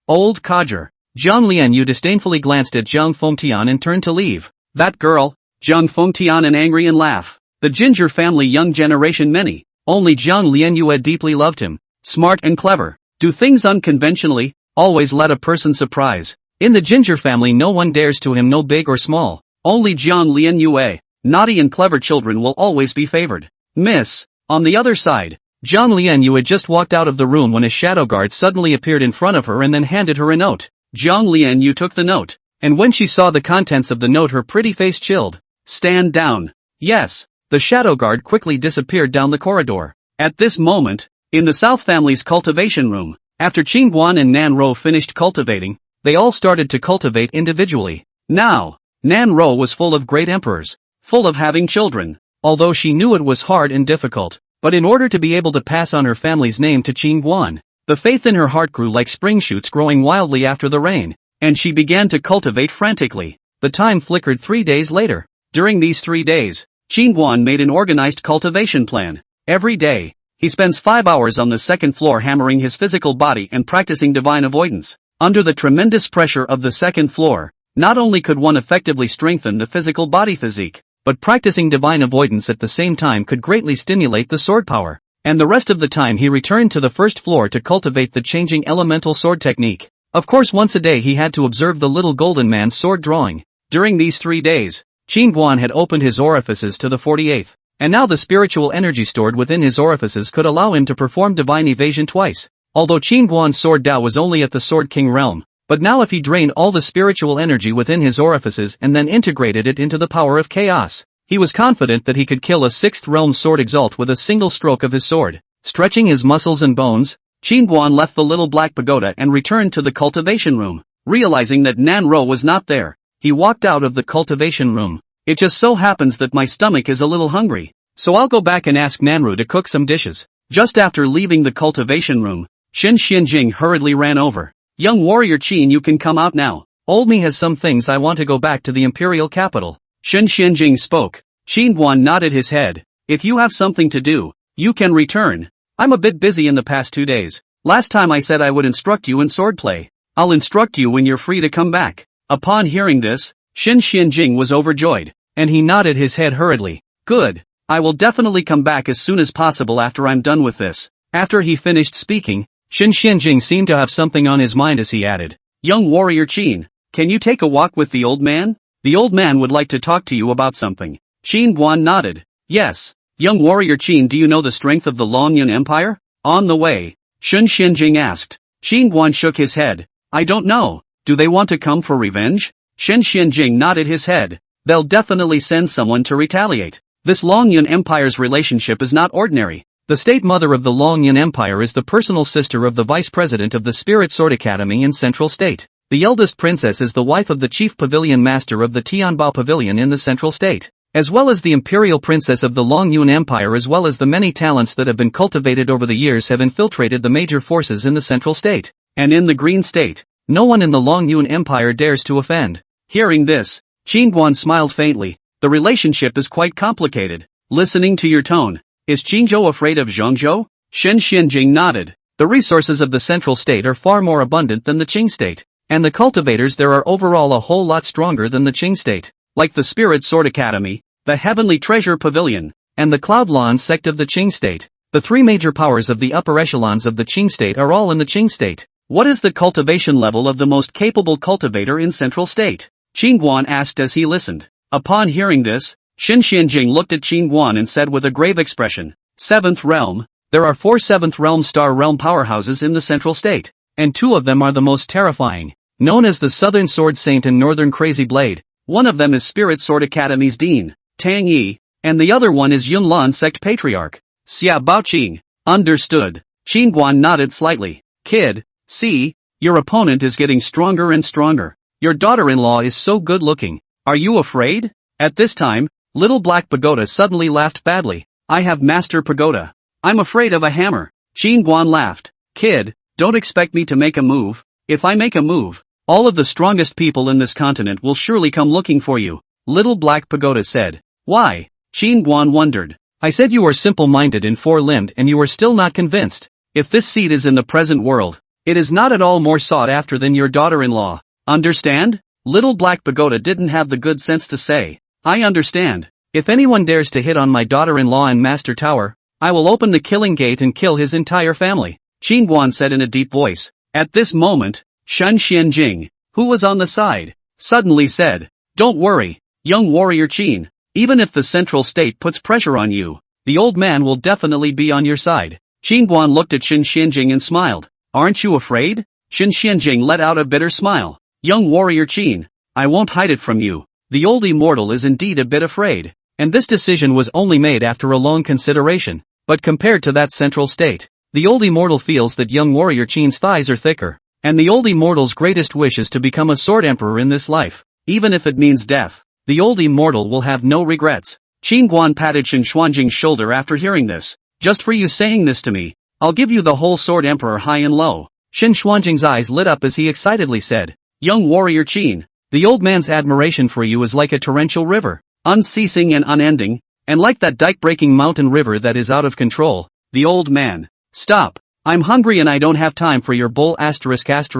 Old codger. Zhang Lianyu disdainfully glanced at Zhang Fengtian and turned to leave. That girl, Zhang Fengtian and angry and laugh. The Ginger family young generation many, only Zhang Lianyue deeply loved him. Smart and clever, do things unconventionally, always let a person surprise. In the Ginger family no one dares to him, no big or small. Only Zhang Lianyue, naughty and clever children will always be favored. Miss. On the other side, Zhang Lianyu had just walked out of the room when a shadow guard suddenly appeared in front of her and then handed her a note. Zhang Lianyu took the note, and when she saw the contents of the note her pretty face chilled. Stand down. Yes. The shadow guard quickly disappeared down the corridor. At this moment, in the South family's cultivation room, after Qingguan and Nan Ro finished cultivating, they all started to cultivate individually. Now, Nan Ro was full of great emperors, full of having children, although she knew it was hard and difficult, but in order to be able to pass on her family's name to Qingguan, the faith in her heart grew like spring shoots growing wildly after the rain, and she began to cultivate frantically. The time flickered 3 days later. During these 3 days, Qingguan made an organized cultivation plan. Every day, he spends 5 hours on the second floor hammering his physical body and practicing divine avoidance. Under the tremendous pressure of the second floor, not only could one effectively strengthen the physical body physique, but practicing divine avoidance at the same time could greatly stimulate the sword power. And the rest of the time he returned to the first floor to cultivate the changing elemental sword technique. Of course once a day he had to observe the little golden man's sword drawing. During these 3 days, Qingguan had opened his orifices to the 48th, and now the spiritual energy stored within his orifices could allow him to perform divine evasion twice. Although Qingguan's sword Dao was only at the Sword King realm, but now if he drained all the spiritual energy within his orifices and then integrated it into the power of chaos, he was confident that he could kill a 6th realm sword exalt with a single stroke of his sword. Stretching his muscles and bones, Qingguan left the little black pagoda and returned to the cultivation room. Realizing that Nan Ro was not there, he walked out of the cultivation room. It just so happens that my stomach is a little hungry, so I'll go back and ask Nanru to cook some dishes. Just after leaving the cultivation room, Shen Xianjing hurriedly ran over. Young warrior Qin, you can come out now. Old me has some things I want to go back to the imperial capital. Shen Xianjing spoke. Qingguan nodded his head. If you have something to do, you can return. I'm a bit busy in the past 2 days. Last time I said I would instruct you in swordplay. I'll instruct you when you're free to come back. Upon hearing this, Shen Xianjing was overjoyed, and he nodded his head hurriedly. Good. I will definitely come back as soon as possible after I'm done with this. After he finished speaking, Shen Xianjing seemed to have something on his mind as he added, Young warrior Qin, can you take a walk with the old man? The old man would like to talk to you about something. Qingguan nodded. Yes. Young warrior Qin, do you know the strength of the Longyun Empire? On the way, Shen Xianjing asked. Qingguan shook his head. I don't know. Do they want to come for revenge? Shen Xianjing nodded his head. They'll definitely send someone to retaliate. This Longyun Empire's relationship is not ordinary. The Stepmother of the Longyun Empire is the personal sister of the Vice President of the Spirit Sword Academy in Central State. The eldest princess is the wife of the Chief Pavilion Master of the Tianbao Pavilion in the Central State, as well as the Imperial Princess of the Longyun Empire, as well as the many talents that have been cultivated over the years have infiltrated the major forces in the Central State. And in the Green State, no one in the Longyun Empire dares to offend. Hearing this, Qingguan smiled faintly. The relationship is quite complicated. Listening to your tone, is Qingzhou afraid of Zhongzhou? Shen Xianjing nodded. The resources of the Central State are far more abundant than the Qing State, and the cultivators there are overall a whole lot stronger than the Qing State, like the Spirit Sword Academy, the Heavenly Treasure Pavilion, and the Cloudlawn sect of the Qing State. The 3 major powers of the upper echelons of the Qing State are all in the Qing State. What is the cultivation level of the most capable cultivator in Central State? Qingguan asked as he listened. Upon hearing this, Xin Xianjing looked at Qin Guan and said with a grave expression, 7th Realm, there are 4 7th Realm Star Realm powerhouses in the Central State, and 2 of them are the most terrifying, known as the Southern Sword Saint and Northern Crazy Blade. One of them is Spirit Sword Academy's Dean, Tang Yi, and the other one is Yunlan Sect Patriarch, Xia Baoqing. Understood. Qin Guan nodded slightly. Kid, see, your opponent is getting stronger and stronger. Your daughter-in-law is so good-looking. Are you afraid? At this time, Little Black Pagoda suddenly laughed badly. I have Master Pagoda. I'm afraid of a hammer. Qin Guan laughed. Kid, don't expect me to make a move. If I make a move, all of the strongest people in this continent will surely come looking for you. Little Black Pagoda said. Why? Qin Guan wondered. I said you are simple-minded and four-limbed and you are still not convinced. If this seat is in the present world, it is not at all more sought after than your daughter-in-law. Understand? Little Black Pagoda didn't have the good sense to say, I understand. If anyone dares to hit on my daughter-in-law and Master Tower, I will open the killing gate and kill his entire family, Qin Guan said in a deep voice. At this moment, Shen Xianjing, who was on the side, suddenly said, Don't worry, young warrior Qin. Even if the Central State puts pressure on you, the old man will definitely be on your side. Qin Guan looked at Shen Xianjing and smiled. Aren't you afraid? Shen Xianjing let out a bitter smile. Young warrior Qin, I won't hide it from you. The old immortal is indeed a bit afraid. And this decision was only made after a long consideration. But compared to that Central State, the old immortal feels that young warrior Qin's thighs are thicker. And the old immortal's greatest wish is to become a sword emperor in this life. Even if it means death, the old immortal will have no regrets. Qin Guan patted Shen Xuanjing's shoulder after hearing this. Just for you saying this to me, I'll give you the whole sword emperor high and low. Shen Xuanjing's eyes lit up as he excitedly said, Young warrior Qin, the old man's admiration for you is like a torrential river, unceasing and unending, and like that dike-breaking mountain river that is out of control. The old man. Stop. I'm hungry and I don't have time for your bull asterisk. Qin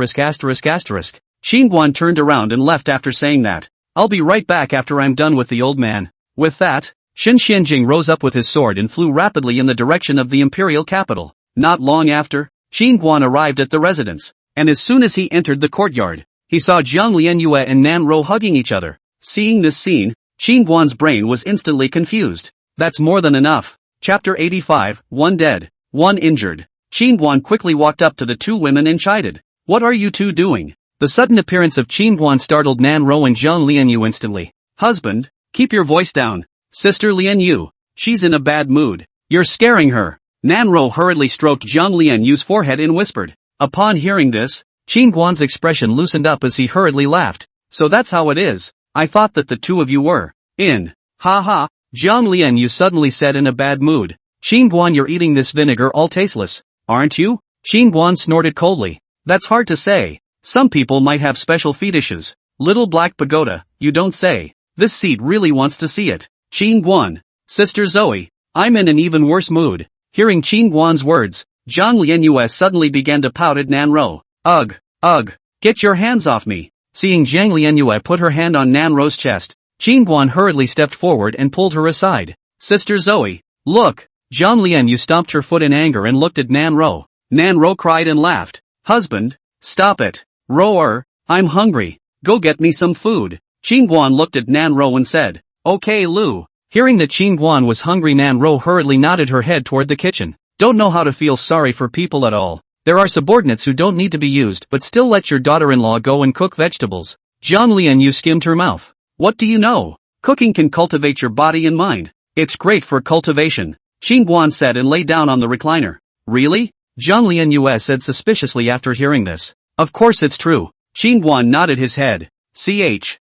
Guan turned around and left after saying that. I'll be right back after I'm done with the old man. With that, Shen Xianjing rose up with his sword and flew rapidly in the direction of the imperial capital. Not long after, Qin Guan arrived at the residence, and as soon as he entered the courtyard, he saw Zhang Lianyue and Nan Ro hugging each other. Seeing this scene, Qin Guan's brain was instantly confused. That's more than enough. Chapter 85, 1 dead, 1 injured. Qin Guan quickly walked up to the 2 women and chided. What are you 2 doing? The sudden appearance of Qin Guan startled Nan Ro and Zhang Lianyu instantly. Husband, keep your voice down. Sister Lianyu, she's in a bad mood. You're scaring her. Nan Ro hurriedly stroked Zhang Lianyu's forehead and whispered. Upon hearing this, Qin Guan's expression loosened up as he hurriedly laughed. So that's how it is. I thought that the 2 of you were in. Ha ha, Zhang Lianyu suddenly said in a bad mood. Qin Guan, you're eating this vinegar all tasteless, aren't you? Qin Guan snorted coldly. That's hard to say. Some people might have special fetishes. Little Black Pagoda, you don't say. This seat really wants to see it. Qin Guan. Sister Zoe, I'm in an even worse mood. Hearing Qin Guan's words, Zhang Lianyue suddenly began to pout at Nan Ro. Ugh, get your hands off me. Seeing Zhang Lianyue put her hand on Nan Ro's chest, Qin Guan hurriedly stepped forward and pulled her aside. Sister Zoe, look. Zhang Lianyu stomped her foot in anger and looked at Nan Ro. Nan Ro cried and laughed. Husband, stop it. Ro, I'm hungry. Go get me some food. Qin Guan looked at Nan Ro and said, Okay Lu. Hearing that Qin Guan was hungry, Nan Ro hurriedly nodded her head toward the kitchen. Don't know how to feel sorry for people at all. There are subordinates who don't need to be used but still let your daughter-in-law go and cook vegetables. Zhang Lianyu skimmed her mouth. What do you know? Cooking can cultivate your body and mind. It's great for cultivation. Qin Guan said and lay down on the recliner. Really? Zhang Lianyu said suspiciously after hearing this. Of course it's true. Qin Guan nodded his head.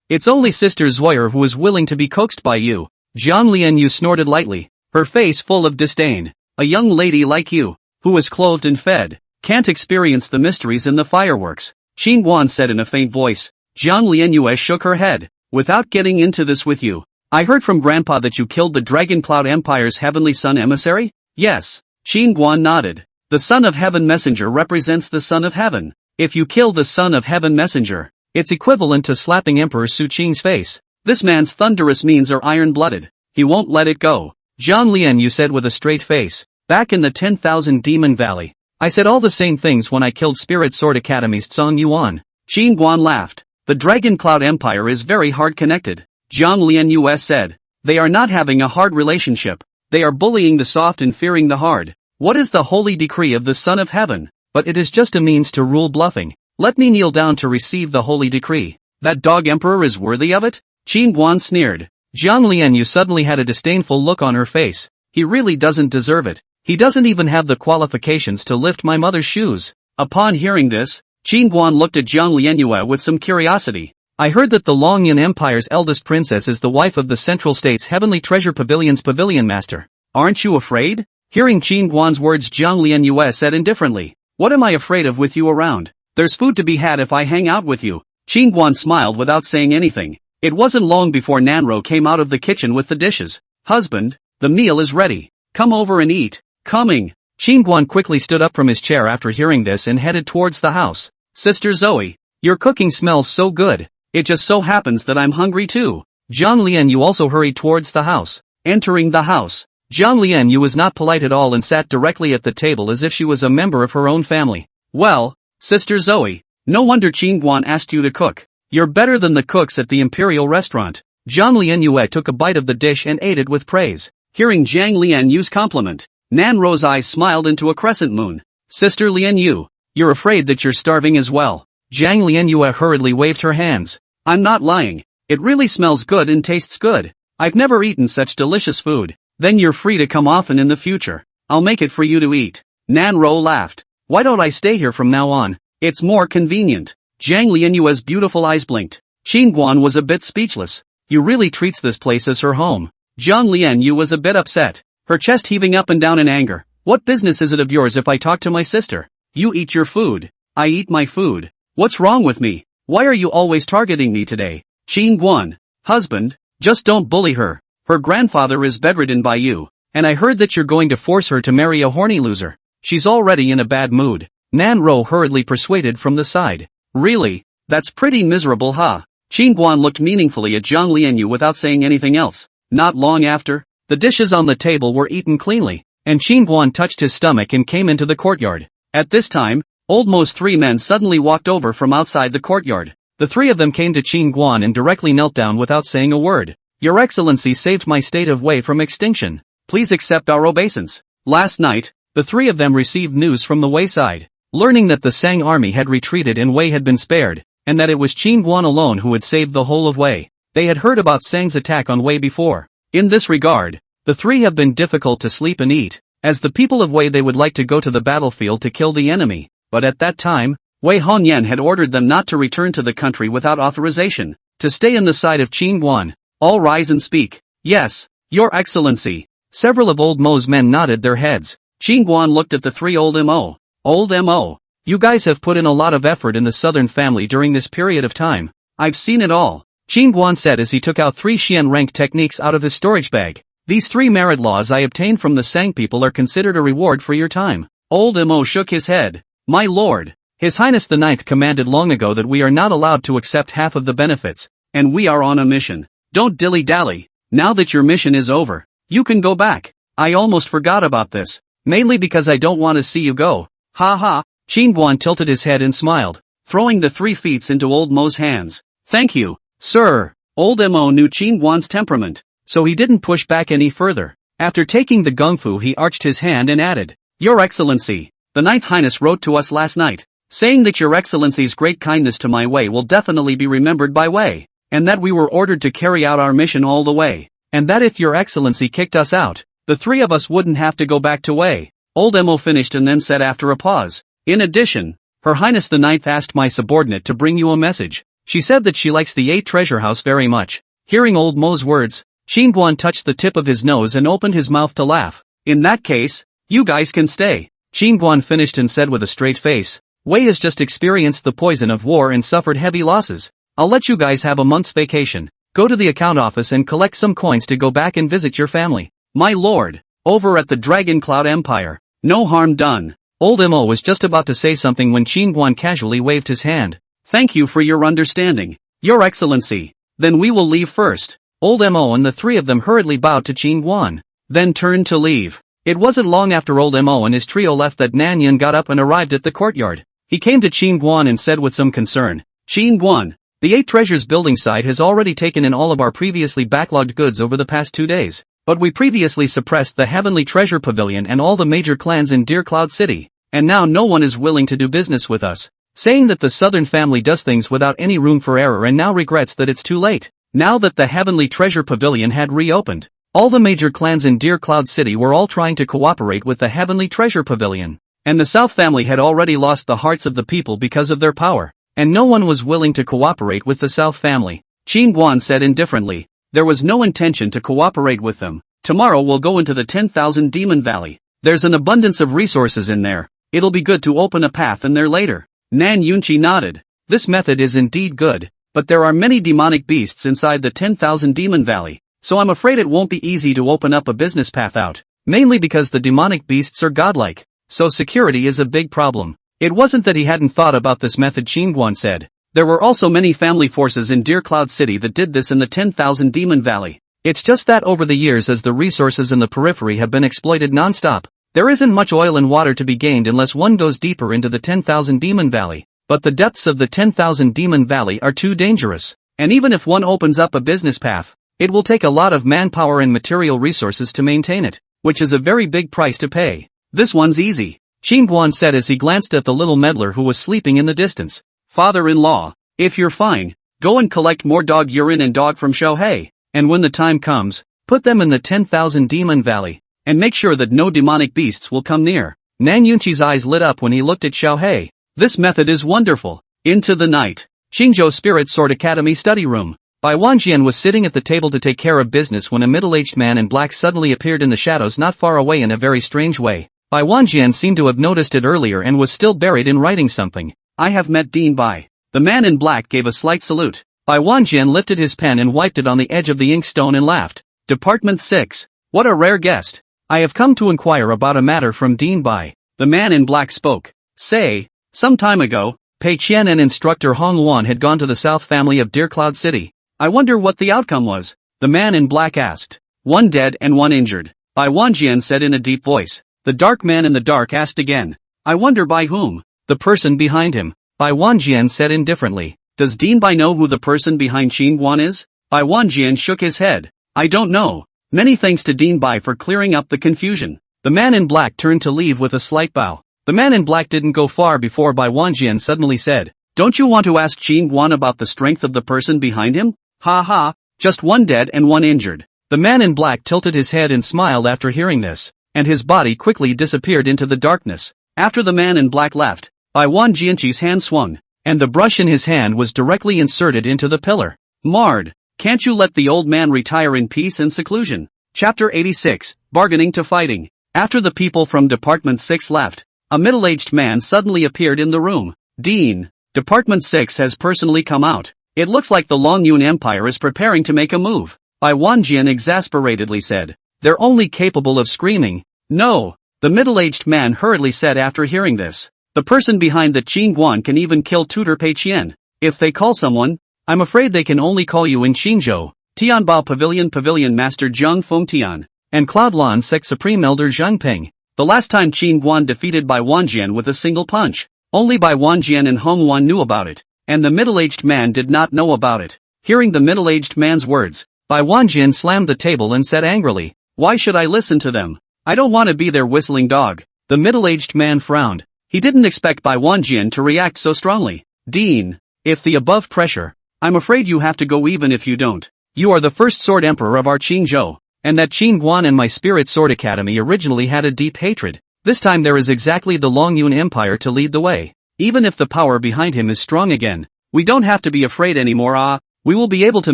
It's only Sister Zoyer who is willing to be coaxed by you. Zhang Lianyu snorted lightly, her face full of disdain. A young lady like you, who is clothed and fed, can't experience the mysteries and the fireworks. Qin Guan said in a faint voice. Zhang Lianyu shook her head. Without getting into this with you, I heard from Grandpa that you killed the Dragon Cloud Empire's Heavenly Sun emissary? Yes. Qin Guan nodded. The Son of Heaven Messenger represents the Son of Heaven. If you kill the Son of Heaven Messenger, it's equivalent to slapping Emperor Su Qing's face. This man's thunderous means are iron-blooded. He won't let it go. Zhang Lianyu said with a straight face. Back in the 10,000 Demon Valley, I said all the same things when I killed Spirit Sword Academy's Tsong Yuan. Qin Guan laughed. The Dragon Cloud Empire is very hard connected. Zhang Lianyue said. They are not having a hard relationship. They are bullying the soft and fearing the hard. What is the holy decree of the Son of Heaven? But it is just a means to rule bluffing. Let me kneel down to receive the holy decree. That dog emperor is worthy of it? Qin Guan sneered. Zhang Lianyu suddenly had a disdainful look on her face. He really doesn't deserve it. He doesn't even have the qualifications to lift my mother's shoes. Upon hearing this, Qin Guan looked at Zhang Lianyue with some curiosity. I heard that the Longyan Empire's eldest princess is the wife of the Central State's Heavenly Treasure Pavilion's pavilion master. Aren't you afraid? Hearing Qin Guan's words, Zhang Lianyue said indifferently. What am I afraid of with you around? There's food to be had if I hang out with you. Qin Guan smiled without saying anything. It wasn't long before Nanro came out of the kitchen with the dishes. Husband, the meal is ready. Come over and eat. Coming. Qin Guan quickly stood up from his chair after hearing this and headed towards the house. Sister Zoe, your cooking smells so good. It just so happens that I'm hungry too. Zhang Lianyu also hurried towards the house. Entering the house, Zhang Lianyu was not polite at all and sat directly at the table as if she was a member of her own family. Well, Sister Zoe, no wonder Qin Guan asked you to cook. You're better than the cooks at the Imperial restaurant. Zhang Lianyue took a bite of the dish and ate it with praise. Hearing Zhang Lianyu's compliment, Nanro's eyes smiled into a crescent moon. Sister Lianyu, you're afraid that you're starving as well. Zhang Lianyue hurriedly waved her hands. I'm not lying. It really smells good and tastes good. I've never eaten such delicious food. Then you're free to come often in the future. I'll make it for you to eat. Nanro laughed. Why don't I stay here from now on? It's more convenient. Zhang Lianyue's beautiful eyes blinked. Qin Guan was a bit speechless. You really treats this place as her home. Zhang Lianyu was a bit upset, her chest heaving up and down in anger. What business is it of yours if I talk to my sister? You eat your food. I eat my food. What's wrong with me? Why are you always targeting me today? Qin Guan. Husband, just don't bully her. Her grandfather is bedridden by you, and I heard that you're going to force her to marry a horny loser. She's already in a bad mood. Nanro hurriedly persuaded from the side. Really? That's pretty miserable, huh? Qin Guan looked meaningfully at Zhang Lianyu without saying anything else. Not long after, the dishes on the table were eaten cleanly, and Qin Guan touched his stomach and came into the courtyard. At this time, Old Mo's three men suddenly walked over from outside the courtyard. The three of them came to Qin Guan and directly knelt down without saying a word. Your Excellency saved my state of Wei from extinction. Please accept our obeisance. Last night, the three of them received news from the Wei side. Learning that the Sang army had retreated and Wei had been spared, and that it was Qin Guan alone who had saved the whole of Wei. They had heard about Sang's attack on Wei before. In this regard, the three have been difficult to sleep and eat. As the people of Wei, they would like to go to the battlefield to kill the enemy, but at that time, Wei Hongyan had ordered them not to return to the country without authorization, to stay on the side of Qin Guan. All rise and speak. Yes, Your Excellency. Several of Old Mo's men nodded their heads. Qin Guan looked at the three Old Mo. Old Mo, you guys have put in a lot of effort in the southern family during this period of time. I've seen it all. Qin Guan said as he took out 3 Xian rank techniques out of his storage bag. These 3 merit laws I obtained from the Sang people are considered a reward for your time. Old Mo shook his head. My lord, His Highness the Ninth commanded long ago that we are not allowed to accept half of the benefits, and we are on a mission. Don't dilly-dally. Now that your mission is over, you can go back. I almost forgot about this, mainly because I don't want to see you go. Ha ha. Qin Guan tilted his head and smiled, throwing the 3 feats into Old Mo's hands. Thank you, sir. Old Mo knew Qin Guan's temperament, so he didn't push back any further. After taking the gungfu, he arched his hand and added, Your Excellency, the Ninth Highness wrote to us last night, saying that Your Excellency's great kindness to my Wei will definitely be remembered by Wei, and that we were ordered to carry out our mission all the way, and that if Your Excellency kicked us out, the 3 of us wouldn't have to go back to Wei. Old Mo finished and then said after a pause, In addition, Her Highness the Ninth asked my subordinate to bring you a message. She said that she likes the 8 treasure house very much. Hearing Old Mo's words, Qin Guan touched the tip of his nose and opened his mouth to laugh. In that case, you guys can stay. Qin Guan finished and said with a straight face, Wei has just experienced the poison of war and suffered heavy losses. I'll let you guys have a month's vacation. Go to the account office and collect some coins to go back and visit your family. My lord, over at the Dragon Cloud Empire, no harm done. Old Mo was just about to say something when Qin Guan casually waved his hand. Thank you for your understanding, Your Excellency. Then we will leave first. Old Mo and the 3 of them hurriedly bowed to Qin Guan, then turned to leave. It wasn't long after Old Mo and his trio left that Nan Yin got up and arrived at the courtyard. He came to Qin Guan and said with some concern, Qin Guan, The 8 Treasures building site has already taken in all of our previously backlogged goods over the past 2 days. But we previously suppressed the Heavenly Treasure Pavilion and all the major clans in Deer Cloud City. And now no one is willing to do business with us. Saying that the Southern family does things without any room for error and now regrets that it's too late. Now that the Heavenly Treasure Pavilion had reopened, all the major clans in Deer Cloud City were all trying to cooperate with the Heavenly Treasure Pavilion. And the South family had already lost the hearts of the people because of their power. And no one was willing to cooperate with the South family. Qin Guan said indifferently. There was no intention to cooperate with them. Tomorrow we'll go into the 10,000 Demon Valley. There's an abundance of resources in there. It'll be good to open a path in there later. Nan Yunqi nodded. This method is indeed good, but there are many demonic beasts inside the 10,000 Demon Valley, so I'm afraid it won't be easy to open up a business path out, mainly because the demonic beasts are godlike, so security is a big problem. It wasn't that he hadn't thought about this method, Qin Guan said. There were also many family forces in Deer Cloud City that did this in the 10,000 Demon Valley. It's just that over the years as the resources in the periphery have been exploited non-stop, there isn't much oil and water to be gained unless one goes deeper into the 10,000 Demon Valley. But the depths of the 10,000 Demon Valley are too dangerous. And even if one opens up a business path, it will take a lot of manpower and material resources to maintain it, which is a very big price to pay. This one's easy, Qin Guan said as he glanced at the little meddler who was sleeping in the distance. Father-in-law, if you're fine, go and collect more dog urine and dog from Shohei, and when the time comes, put them in the 10,000 Demon Valley, and make sure that no demonic beasts will come near. Nan Yunqi's eyes lit up when he looked at Shohei. This method is wonderful. Into the night. Xingzhou Spirit Sword Academy study room. Bai Wanjian was sitting at the table to take care of business when a middle-aged man in black suddenly appeared in the shadows not far away in a very strange way. Bai Wanjian seemed to have noticed it earlier and was still buried in writing something. I have met Dean Bai. The man in black gave a slight salute. Bai Wanjian lifted his pen and wiped it on the edge of the inkstone and laughed. Department 6. What a rare guest. I have come to inquire about a matter from Dean Bai. The man in black spoke. Say, some time ago, Pei Qian and instructor Hong Wan had gone to the South family of Deer Cloud City. I wonder what the outcome was. The man in black asked. 1 dead and 1 injured. Bai Wanjian said in a deep voice. The dark man in the dark asked again. I wonder by whom? The person behind him. Bai Wanjian said indifferently. Does Dean Bai know who the person behind Qin Guan is? Bai Wanjian shook his head. I don't know. Many thanks to Dean Bai for clearing up the confusion. The man in black turned to leave with a slight bow. The man in black didn't go far before Bai Wanjian suddenly said, Don't you want to ask Qin Guan about the strength of the person behind him? Ha ha, just 1 dead and 1 injured. The man in black tilted his head and smiled after hearing this, and his body quickly disappeared into the darkness. After the man in black left, Bai Wanjian's hand swung, and the brush in his hand was directly inserted into the pillar. Marred, can't you let the old man retire in peace and seclusion? Chapter 86, Bargaining to Fighting. After the people from Department 6 left, a middle-aged man suddenly appeared in the room. Dean, Department 6 has personally come out. It looks like the Longyun Empire is preparing to make a move. Bai Wanjian exasperatedly said. They're only capable of screaming. No, the middle-aged man hurriedly said after hearing this. The person behind the Qin Guan can even kill Tutor Pei Qian. If they call someone, I'm afraid they can only call you in Xingzhou. Tianbao Pavilion Master Zhang Fengtian, and Cloudlan Sect Supreme Elder Zhang Ping. The last time Qin Guan defeated Bai Wanjian with a single punch. Only Bai Wanjian and Hong Wan knew about it, and the middle-aged man did not know about it. Hearing the middle-aged man's words, Bai Wanjian slammed the table and said angrily, Why should I listen to them? I don't want to be their whistling dog. The middle-aged man frowned. He didn't expect Bai Wanjian to react so strongly. Dean, if the above pressure, I'm afraid you have to go even if you don't. You are the first sword emperor of our Qingzhou, and that Qin Guan and my Spirit Sword Academy originally had a deep hatred. This time there is exactly the Longyun Empire to lead the way. Even if the power behind him is strong again, we don't have to be afraid anymore. We will be able to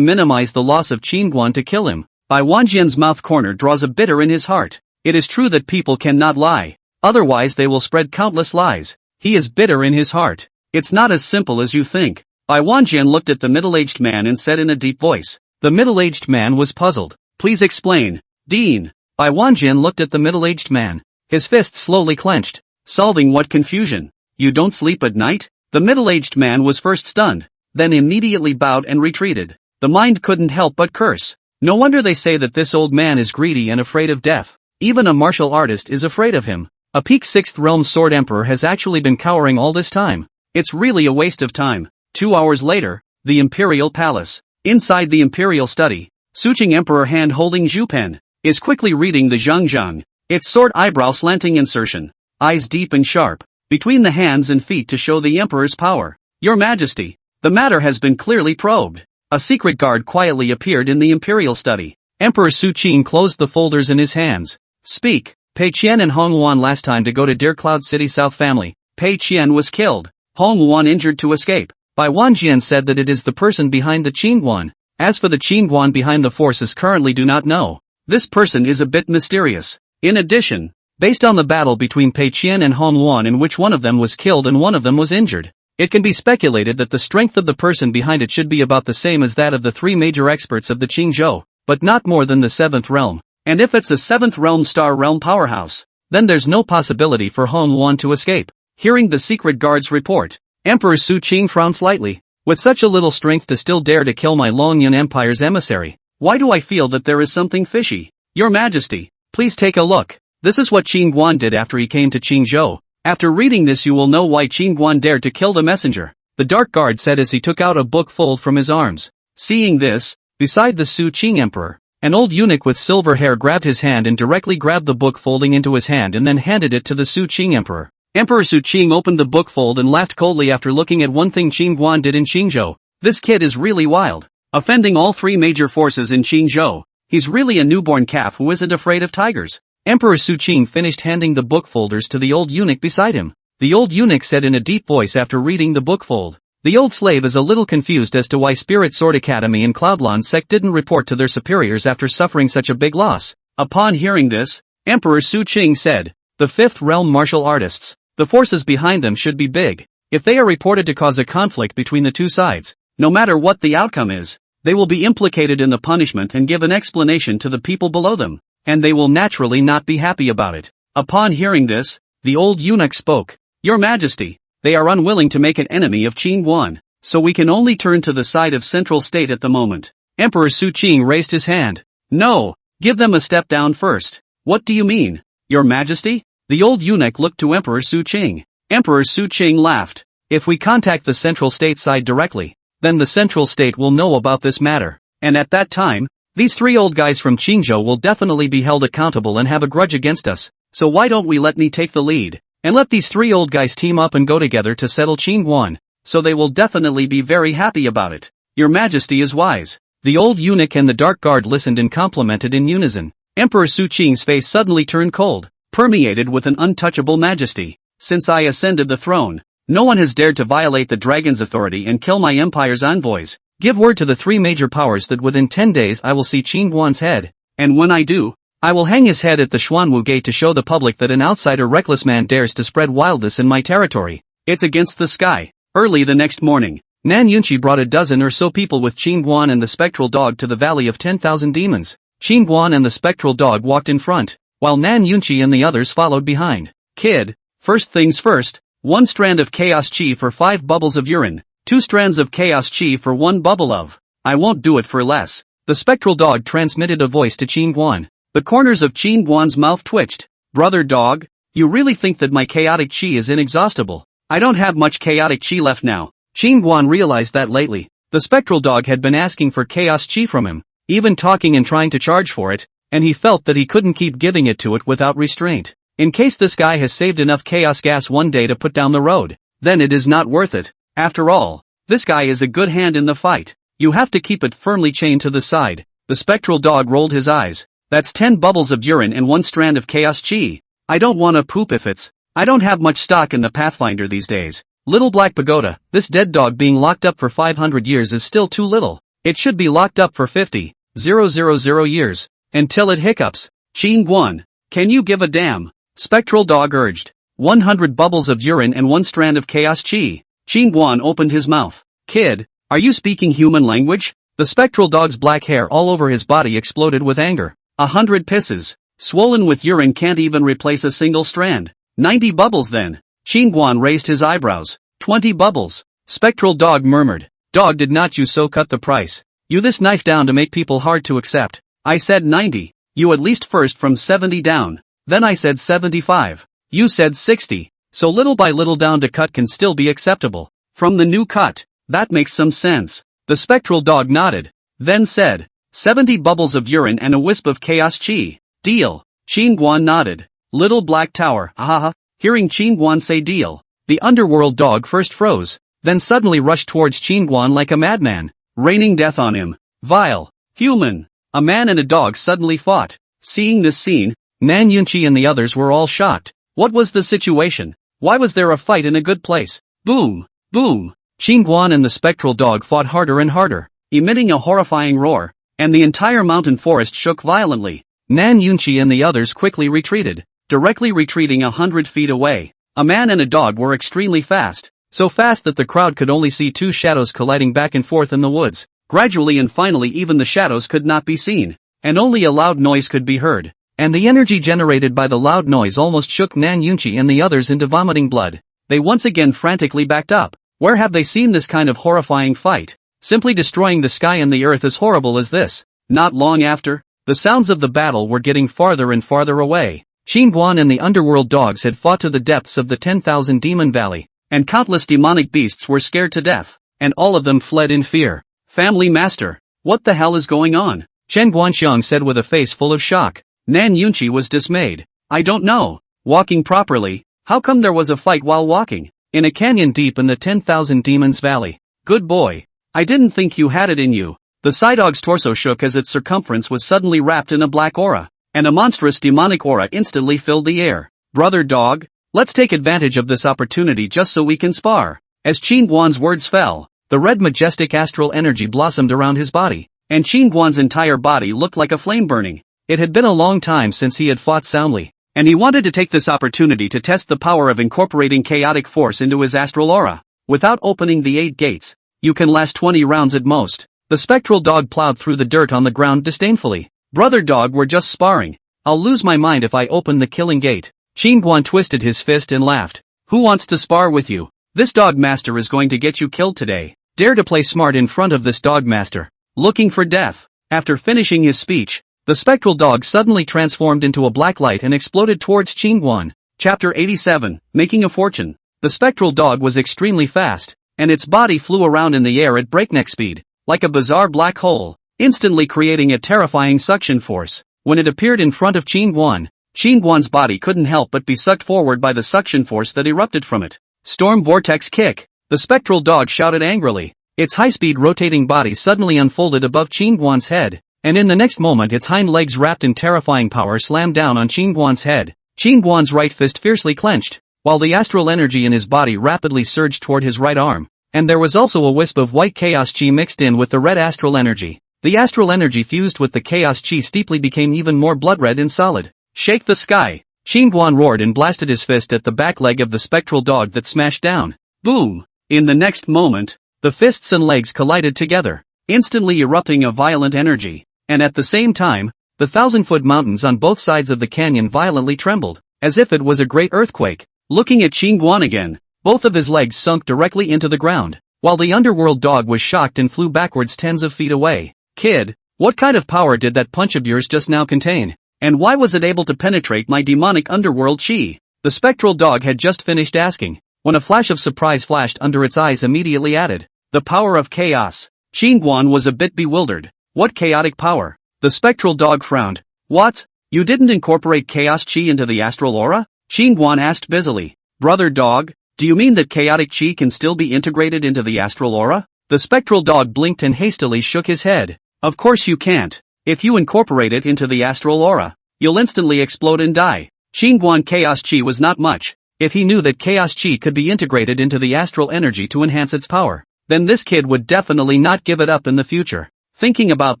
minimize the loss of Qin Guan to kill him. Bai Wanjian's mouth corner draws a bitter in his heart. It is true that people cannot lie. Otherwise they will spread countless lies. He is bitter in his heart. It's not as simple as you think. Bai Wanjian looked at the middle-aged man and said in a deep voice. The middle-aged man was puzzled. Please explain. Dean. Bai Wanjian looked at the middle-aged man. His fists slowly clenched. Solving what confusion? You don't sleep at night? The middle-aged man was first stunned, then immediately bowed and retreated. The mind couldn't help but curse. No wonder they say that this old man is greedy and afraid of death. Even a martial artist is afraid of him. A peak 6th realm sword emperor has actually been cowering all this time. It's really a waste of time. 2 hours later, The Imperial Palace. Inside the Imperial Study, Suqing Emperor hand holding Zhu pen, is quickly reading the Zhangzhang, its short eyebrow slanting insertion, eyes deep and sharp, between the hands and feet to show the Emperor's power. Your Majesty, the matter has been clearly probed. A secret guard quietly appeared in the Imperial Study. Emperor Suqing closed the folders in his hands. Speak. Pei Qian and Hong Wan last time to go to Deer Cloud City South family. Pei Qian was killed. Hong Wan injured to escape. Bai Wanjian said that it is the person behind the Qingguan. As for the Qingguan behind the forces currently do not know. This person is a bit mysterious. In addition, based on the battle between Pei Qian and Hong Wan in which one of them was killed and one of them was injured, it can be speculated that the strength of the person behind it should be about the same as that of the three major experts of the Qingzhou, but not more than the seventh realm. And if it's a seventh realm star realm powerhouse, then there's no possibility for Hong Wan to escape. Hearing the secret guard's report, Emperor Suqing frowned slightly. With such a little strength to still dare to kill my Longyan Empire's emissary, why do I feel that there is something fishy? Your Majesty, please take a look. This is what Qingguan did after he came to Qingzhou. After reading this you will know why Qingguan dared to kill the messenger, the dark guard said as he took out a book fold from his arms. Seeing this, beside the Suqing Emperor, an old eunuch with silver hair grabbed his hand and directly grabbed the book folding into his hand and then handed it to the Suqing Emperor. Emperor Suqing opened the book fold and laughed coldly after looking at one thing Qingguan did in Qingzhou. This kid is really wild, offending all three major forces in Qingzhou. He's really a newborn calf who isn't afraid of tigers. Emperor Suqing finished handing the book folders to the old eunuch beside him. The old eunuch said in a deep voice after reading the book fold. The old slave is a little confused as to why Spirit Sword Academy and Cloudlon sect didn't report to their superiors after suffering such a big loss. Upon hearing this, Emperor Suqing said, the fifth realm martial artists. The forces behind them should be big. If they are reported to cause a conflict between the two sides, no matter what the outcome is, they will be implicated in the punishment and give an explanation to the people below them, and they will naturally not be happy about it. Upon hearing this, the old eunuch spoke. Your Majesty, they are unwilling to make an enemy of Qingguan, so we can only turn to the side of Central State at the moment. Emperor Suqing raised his hand. No, give them a step down first. What do you mean, Your Majesty? The old eunuch looked to Emperor Suqing. Emperor Suqing laughed. If we contact the Central State side directly, then the Central State will know about this matter, and at that time, these three old guys from Qingzhou will definitely be held accountable and have a grudge against us, so why don't we let me take the lead, and let these three old guys team up and go together to settle Qingguan, so they will definitely be very happy about it. Your Majesty is wise. The old eunuch and the dark guard listened and complimented in unison. Emperor Suqing's face suddenly turned cold, permeated with an untouchable majesty. Since I ascended the throne, no one has dared to violate the dragon's authority and kill my empire's envoys. Give word to the three major powers that within 10 days I will see Qingguan's head, and when I do, I will hang his head at the Xuanwu Gate to show the public that an outsider reckless man dares to spread wildness in my territory. It's against the sky. Early the next morning, Nan Yunqi brought a dozen or so people with Qingguan and the spectral dog to the Valley of 10,000 Demons. Qingguan and the spectral dog walked in front, while Nan Yunqi and the others followed behind. Kid, first things first, 1 strand of chaos chi for 5 bubbles of urine, 2 strands of chaos chi for 1 bubble of. I won't do it for less. The spectral dog transmitted a voice to Qingguan. The corners of Qingguan's mouth twitched. Brother dog, you really think that my chaotic chi is inexhaustible? I don't have much chaotic chi left now. Qingguan realized that lately, the spectral dog had been asking for chaos chi from him, even talking and trying to charge for it, and he felt that he couldn't keep giving it to it without restraint. In case this guy has saved enough chaos gas one day to put down the road, then it is not worth it. After all, this guy is a good hand in the fight. You have to keep it firmly chained to the side. The spectral dog rolled his eyes. That's 10 bubbles of urine and 1 strand of chaos chi. I don't wanna poop if it's. I don't have much stock in the Pathfinder these days. Little Black Pagoda, this dead dog being locked up for 500 years is still too little. It should be locked up for 50,000 years. Until it hiccups. Qingguan, can you give a damn? Spectral dog urged. 100 bubbles of urine and 1 strand of chaos chi. Qingguan opened his mouth. Kid, are you speaking human language? The spectral dog's black hair all over his body exploded with anger. 100 pisses, swollen with urine can't even replace a single strand. 90 bubbles then. Qingguan raised his eyebrows. 20 bubbles. Spectral dog murmured. Dog, did not you so cut the price? You this knife down to make people hard to accept. I said 90. You at least first from 70 down. Then I said 75. You said 60. So little by little down to cut can still be acceptable. From the new cut. That makes some sense. The spectral dog nodded, then said, 70 bubbles of urine and a wisp of chaos chi. Deal. Qingguan nodded. Little black tower, haha. Hearing Qingguan say deal, the underworld dog first froze, then suddenly rushed towards Qingguan like a madman, raining death on him. Vile. Human. A man and a dog suddenly fought. Seeing this scene, Nan Yunqi and the others were all shocked. What was the situation? Why was there a fight in a good place? Boom. Boom. Qingguan and the spectral dog fought harder and harder, emitting a horrifying roar, and the entire mountain forest shook violently. Nan Yunqi and the others quickly retreated, directly retreating 100 feet away. A man and a dog were extremely fast, so fast that the crowd could only see two shadows colliding back and forth in the woods. Gradually and finally even the shadows could not be seen, and only a loud noise could be heard. And the energy generated by the loud noise almost shook Nan Yunqi and the others into vomiting blood. They once again frantically backed up. Where have they seen this kind of horrifying fight? Simply destroying the sky and the earth as horrible as this. Not long after, the sounds of the battle were getting farther and farther away. Qingguan and the underworld dogs had fought to the depths of the 10,000 demon valley, and countless demonic beasts were scared to death, and all of them fled in fear. Family master, what the hell is going on? Chen Guanxiang said with a face full of shock. Nan Yunqi was dismayed. I don't know. Walking properly, how come there was a fight while walking? In a canyon deep in the 10,000 demons valley. Good boy. I didn't think you had it in you. The Psydog's torso shook as its circumference was suddenly wrapped in a black aura, and a monstrous demonic aura instantly filled the air. Brother dog, let's take advantage of this opportunity just so we can spar. As Qingguan's words fell, the red majestic astral energy blossomed around his body, and Qingguan's entire body looked like a flame burning. It had been a long time since he had fought soundly, and he wanted to take this opportunity to test the power of incorporating chaotic force into his astral aura. Without opening the 8 gates, you can last 20 rounds at most. The spectral dog plowed through the dirt on the ground disdainfully. Brother dog, we're just sparring. I'll lose my mind if I open the killing gate. Qingguan twisted his fist and laughed. Who wants to spar with you? This dog master is going to get you killed today. Dare to play smart in front of this dog master. Looking for death. After finishing his speech, the spectral dog suddenly transformed into a black light and exploded towards Qingguan. Chapter 87, Making a Fortune. The spectral dog was extremely fast, and its body flew around in the air at breakneck speed, like a bizarre black hole, instantly creating a terrifying suction force. When it appeared in front of Qingguan, Qingguan's body couldn't help but be sucked forward by the suction force that erupted from it. Storm vortex kick. The spectral dog shouted angrily. Its high-speed rotating body suddenly unfolded above Qingguan's head, and in the next moment its hind legs wrapped in terrifying power slammed down on Qingguan's head. Qingguan's right fist fiercely clenched, while the astral energy in his body rapidly surged toward his right arm, and there was also a wisp of white chaos chi mixed in with the red astral energy. The astral energy fused with the chaos chi steeply became even more blood-red and solid. Shake the sky! Qingguan roared and blasted his fist at the back leg of the spectral dog that smashed down. Boom! In the next moment, the fists and legs collided together, instantly erupting a violent energy, and at the same time, the 1,000-foot mountains on both sides of the canyon violently trembled, as if it was a great earthquake. Looking at Qingguan again, both of his legs sunk directly into the ground, while the underworld dog was shocked and flew backwards tens of feet away. Kid, what kind of power did that punch of yours just now contain? And why was it able to penetrate my demonic underworld chi? The spectral dog had just finished asking, when a flash of surprise flashed under its eyes immediately added, the power of chaos. Qingguan was a bit bewildered. What chaotic power? The spectral dog frowned. What? You didn't incorporate chaos chi into the astral aura? Qingguan asked busily. Brother dog, do you mean that chaotic chi can still be integrated into the astral aura? The spectral dog blinked and hastily shook his head. Of course you can't. If you incorporate it into the astral aura, you'll instantly explode and die. Qingguan chaos chi was not much. If he knew that chaos chi could be integrated into the astral energy to enhance its power, then this kid would definitely not give it up in the future. Thinking about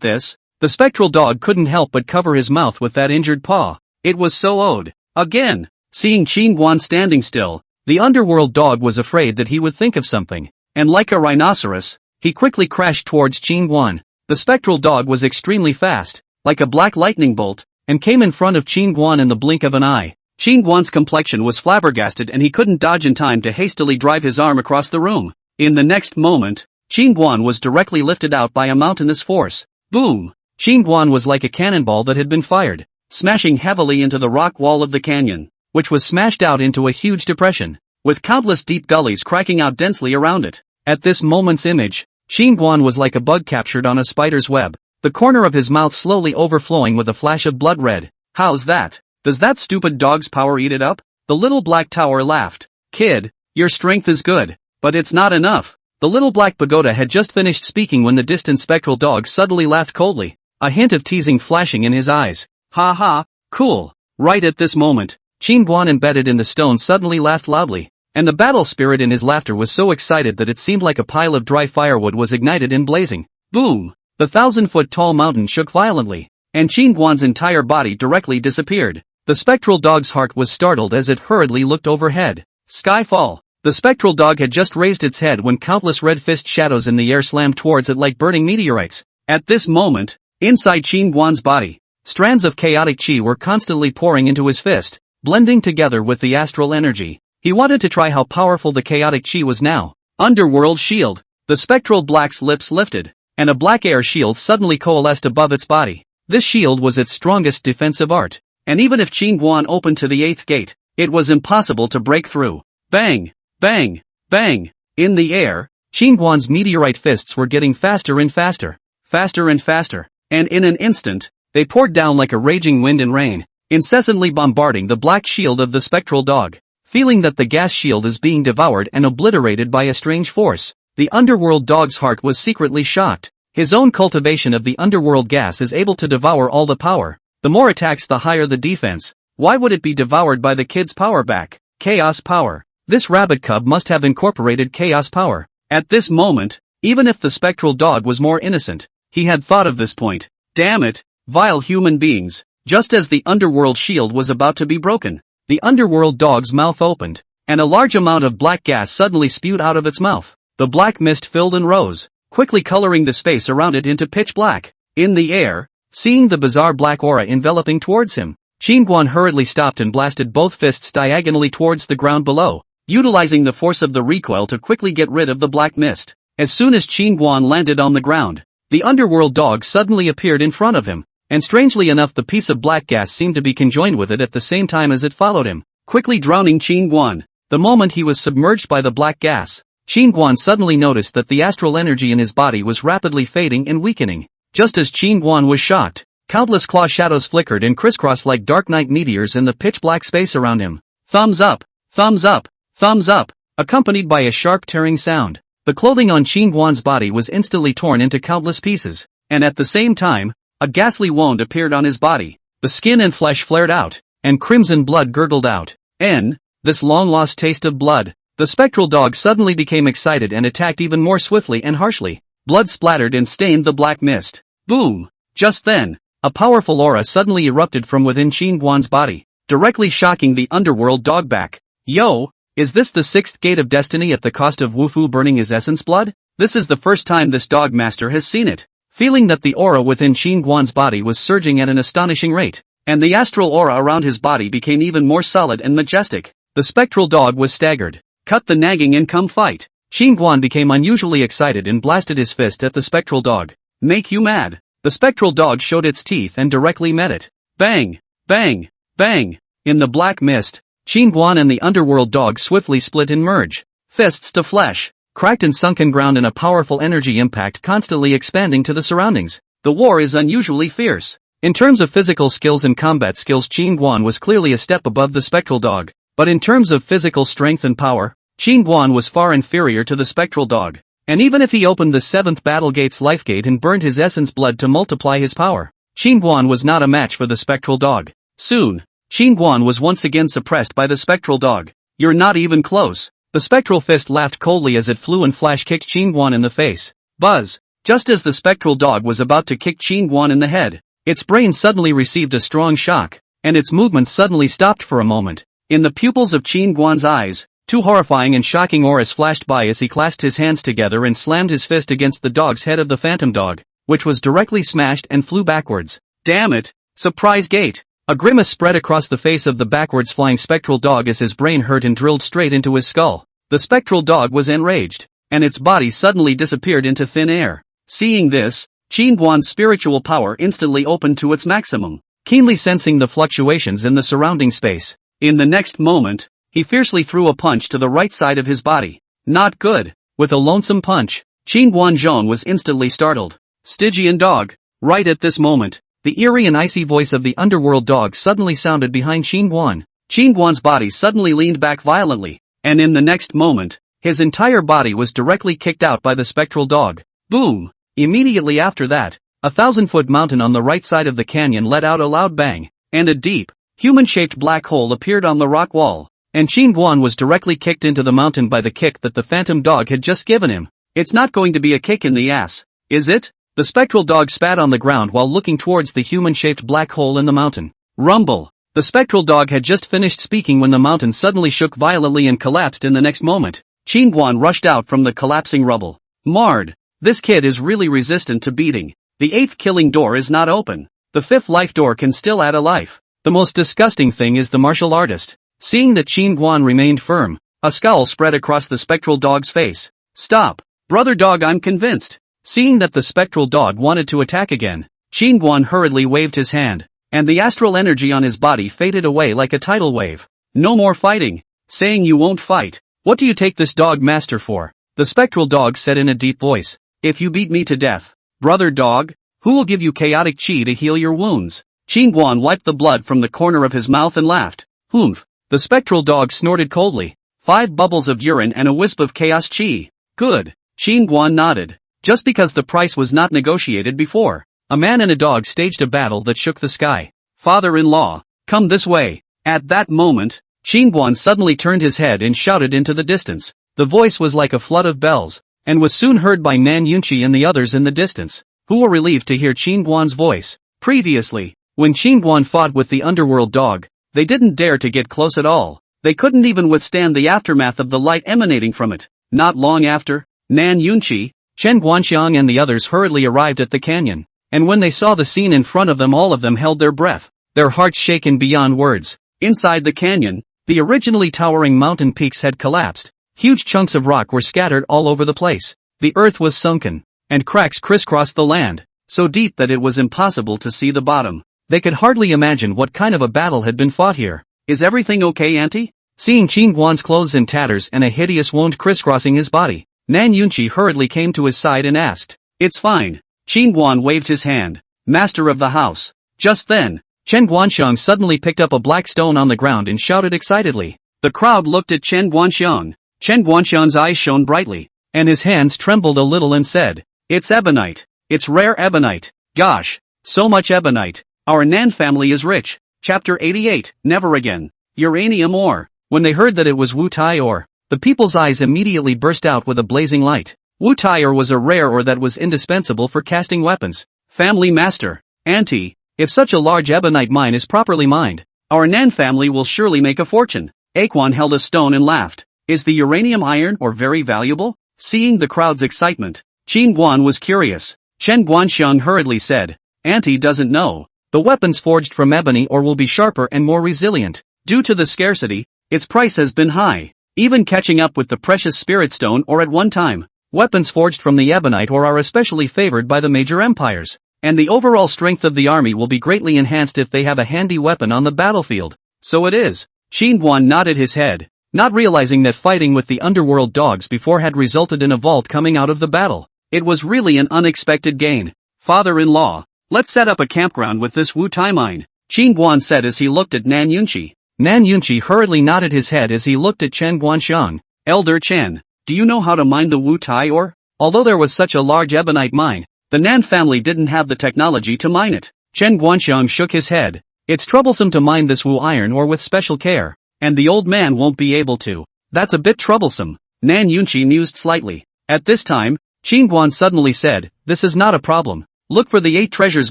this, the spectral dog couldn't help but cover his mouth with that injured paw. It was so odd. Again, seeing Qingguan standing still, the underworld dog was afraid that he would think of something, and like a rhinoceros, he quickly crashed towards Qingguan. The spectral dog was extremely fast, like a black lightning bolt, and came in front of Qingguan in the blink of an eye. Qingguan's complexion was flabbergasted and he couldn't dodge in time to hastily drive his arm across the room. In the next moment, Qingguan was directly lifted out by a mountainous force. Boom! Qingguan was like a cannonball that had been fired, smashing heavily into the rock wall of the canyon, which was smashed out into a huge depression, with countless deep gullies cracking out densely around it. At this moment's image, Guan was like a bug captured on a spider's web, the corner of his mouth slowly overflowing with a flash of blood red. How's that? Does that stupid dog's power eat it up? The little black tower laughed. Kid, your strength is good, but it's not enough. The little black pagoda had just finished speaking when the distant spectral dog suddenly laughed coldly, a hint of teasing flashing in his eyes. Ha ha, cool. Right at this moment, Guan embedded in the stone suddenly laughed loudly, and the battle spirit in his laughter was so excited that it seemed like a pile of dry firewood was ignited and blazing. Boom! The 1,000-foot-tall mountain shook violently, and Guan's entire body directly disappeared. The spectral dog's heart was startled as it hurriedly looked overhead. Skyfall! The spectral dog had just raised its head when countless red fist shadows in the air slammed towards it like burning meteorites. At this moment, inside Guan's body, strands of chaotic chi were constantly pouring into his fist, blending together with the astral energy. He wanted to try how powerful the chaotic chi was now. Underworld shield. The spectral black's lips lifted, and a black air shield suddenly coalesced above its body. This shield was its strongest defensive art, and even if Guan opened to the 8th gate, it was impossible to break through. Bang! Bang! Bang! In the air, Guan's meteorite fists were getting faster and faster, faster and faster, and in an instant, they poured down like a raging wind and rain, incessantly bombarding the black shield of the spectral dog. Feeling that the gas shield is being devoured and obliterated by a strange force, the underworld dog's heart was secretly shocked. His own cultivation of the underworld gas is able to devour all the power. The more attacks, the higher the defense. Why would it be devoured by the kid's power back? Chaos power. This rabbit cub must have incorporated chaos power. At this moment, even if the spectral dog was more innocent, he had thought of this point. Damn it, vile human beings. Just as the underworld shield was about to be broken, the underworld dog's mouth opened, and a large amount of black gas suddenly spewed out of its mouth. The black mist filled and rose, quickly coloring the space around it into pitch black. In the air, seeing the bizarre black aura enveloping towards him, Guan hurriedly stopped and blasted both fists diagonally towards the ground below, utilizing the force of the recoil to quickly get rid of the black mist. As soon as Guan landed on the ground, the underworld dog suddenly appeared in front of him, and strangely enough the piece of black gas seemed to be conjoined with it at the same time as it followed him, quickly drowning Guan. The moment he was submerged by the black gas, Guan suddenly noticed that the astral energy in his body was rapidly fading and weakening. Just as Guan was shocked, countless claw shadows flickered and crisscrossed like dark night meteors in the pitch-black space around him. Thumbs up! Thumbs up! Thumbs up! Accompanied by a sharp tearing sound. The clothing on Guan's body was instantly torn into countless pieces, and at the same time, a ghastly wound appeared on his body. The skin and flesh flared out, and crimson blood gurgled out. This long-lost taste of blood. The spectral dog suddenly became excited and attacked even more swiftly and harshly. Blood splattered and stained the black mist. Boom! Just then, a powerful aura suddenly erupted from within Guan's body, directly shocking the underworld dog back. Yo! Is this the 6th gate of destiny at the cost of Wufu burning his essence blood? This is the first time this dog master has seen it. Feeling that the aura within Guan's body was surging at an astonishing rate, and the astral aura around his body became even more solid and majestic, the spectral dog was staggered. Cut the nagging and come fight. Guan became unusually excited and blasted his fist at the spectral dog. Make you mad. The spectral dog showed its teeth and directly met it. Bang! Bang! Bang! In the black mist, Guan and the underworld dog swiftly split and merge. Fists to flesh, cracked and sunken ground in a powerful energy impact constantly expanding to the surroundings. The war is unusually fierce. In terms of physical skills and combat skills, Guan was clearly a step above the spectral dog. But in terms of physical strength and power, Guan was far inferior to the spectral dog. And even if he opened the 7th battle gate's life gate and burned his essence blood to multiply his power, Guan was not a match for the spectral dog. Soon, Guan was once again suppressed by the spectral dog. You're not even close. The spectral fist laughed coldly as it flew and flash-kicked Guan in the face. Buzz! Just as the spectral dog was about to kick Guan in the head, its brain suddenly received a strong shock, and its movement suddenly stopped for a moment. In the pupils of Guan's eyes, two horrifying and shocking auras flashed by as he clasped his hands together and slammed his fist against the dog's head of the phantom dog, which was directly smashed and flew backwards. Damn it! Surprise gate! A grimace spread across the face of the backwards flying spectral dog as his brain hurt and drilled straight into his skull. The spectral dog was enraged, and its body suddenly disappeared into thin air. Seeing this, Guan's spiritual power instantly opened to its maximum, keenly sensing the fluctuations in the surrounding space. In the next moment, he fiercely threw a punch to the right side of his body. Not good. With a lonesome punch, Qin Guanzhong was instantly startled. Stygian dog. Right at this moment, the eerie and icy voice of the underworld dog suddenly sounded behind Qin Guan. Qin Guan's body suddenly leaned back violently, and in the next moment, his entire body was directly kicked out by the spectral dog. Boom! Immediately after that, a 1,000-foot mountain on the right side of the canyon let out a loud bang, and a deep, human-shaped black hole appeared on the rock wall, and Qin Guan was directly kicked into the mountain by the kick that the phantom dog had just given him. It's not going to be a kick in the ass, is it? The spectral dog spat on the ground while looking towards the human-shaped black hole in the mountain. Rumble! The spectral dog had just finished speaking when the mountain suddenly shook violently and collapsed in the next moment. Qin Guan rushed out from the collapsing rubble. Marred! This kid is really resistant to beating. The 8th killing door is not open. The 5th life door can still add a life. The most disgusting thing is the martial artist. Seeing that Qin Guan remained firm, a scowl spread across the spectral dog's face. Stop! Brother dog, I'm convinced. Seeing that the spectral dog wanted to attack again, Qin Guan hurriedly waved his hand, and the astral energy on his body faded away like a tidal wave. No more fighting. Saying you won't fight. What do you take this dog master for? The spectral dog said in a deep voice. If you beat me to death, brother dog, who will give you chaotic chi to heal your wounds? Qin Guan wiped the blood from the corner of his mouth and laughed. Humph. The spectral dog snorted coldly. 5 bubbles of urine and a wisp of chaos chi. Good. Qin Guan nodded. Just because the price was not negotiated before. A man and a dog staged a battle that shook the sky. Father-in-law, come this way. At that moment, Qin Guan suddenly turned his head and shouted into the distance. The voice was like a flood of bells, and was soon heard by Nan Yunqi and the others in the distance, who were relieved to hear Qin Guan's voice. Previously, when Qin Guan fought with the underworld dog, they didn't dare to get close at all. They couldn't even withstand the aftermath of the light emanating from it. Not long after, Nan Yunqi, Chen Guanxiang and the others hurriedly arrived at the canyon, and when they saw the scene in front of them, all of them held their breath, their hearts shaken beyond words. Inside the canyon, the originally towering mountain peaks had collapsed. Huge chunks of rock were scattered all over the place. The earth was sunken, and cracks crisscrossed the land, so deep that it was impossible to see the bottom. They could hardly imagine what kind of a battle had been fought here. Is everything okay, Auntie? Seeing Qin Guan's clothes in tatters and a hideous wound crisscrossing his body, Nan Yunqi hurriedly came to his side and asked. It's fine. Qin Guan waved his hand. Master of the house. Just then, Chen Guanxiang suddenly picked up a black stone on the ground and shouted excitedly. The crowd looked at Chen Guanxiang. Chen Guanxiang's eyes shone brightly, and his hands trembled a little and said, It's ebonite. It's rare ebonite. Gosh, so much ebonite. Our Nan family is rich. Chapter 88, Never Again. Uranium ore. When they heard that it was Wu Tai ore, the people's eyes immediately burst out with a blazing light. Wu Tai ore was a rare ore that was indispensable for casting weapons. Family master, Auntie, if such a large ebonite mine is properly mined, our Nan family will surely make a fortune. Aquan held a stone and laughed. Is the uranium iron ore very valuable? Seeing the crowd's excitement, Qin Guan was curious. Chen Guanxiang hurriedly said, Auntie doesn't know. The weapons forged from ebony ore will be sharper and more resilient. Due to the scarcity, its price has been high, even catching up with the precious spirit stone ore at one time. Weapons forged from the ebonite ore are especially favored by the major empires, and the overall strength of the army will be greatly enhanced if they have a handy weapon on the battlefield. So it is. Qin Guan nodded his head, not realizing that fighting with the underworld dogs before had resulted in a vault coming out of the battle. It was really an unexpected gain. Father-in-law, let's set up a campground with this Wu Tai mine, Qin Guan said as he looked at Nan Yunqi. Nan Yunqi hurriedly nodded his head as he looked at Chen Guanxiang. Elder Chen, do you know how to mine the Wu Tai ore? Although there was such a large ebonite mine, the Nan family didn't have the technology to mine it. Chen Guanxiang shook his head. It's troublesome to mine this Wu iron ore with special care, and the old man won't be able to. That's a bit troublesome. Nan Yunqi mused slightly. At this time, Qin Guan suddenly said, This is not a problem. Look for the 8 treasures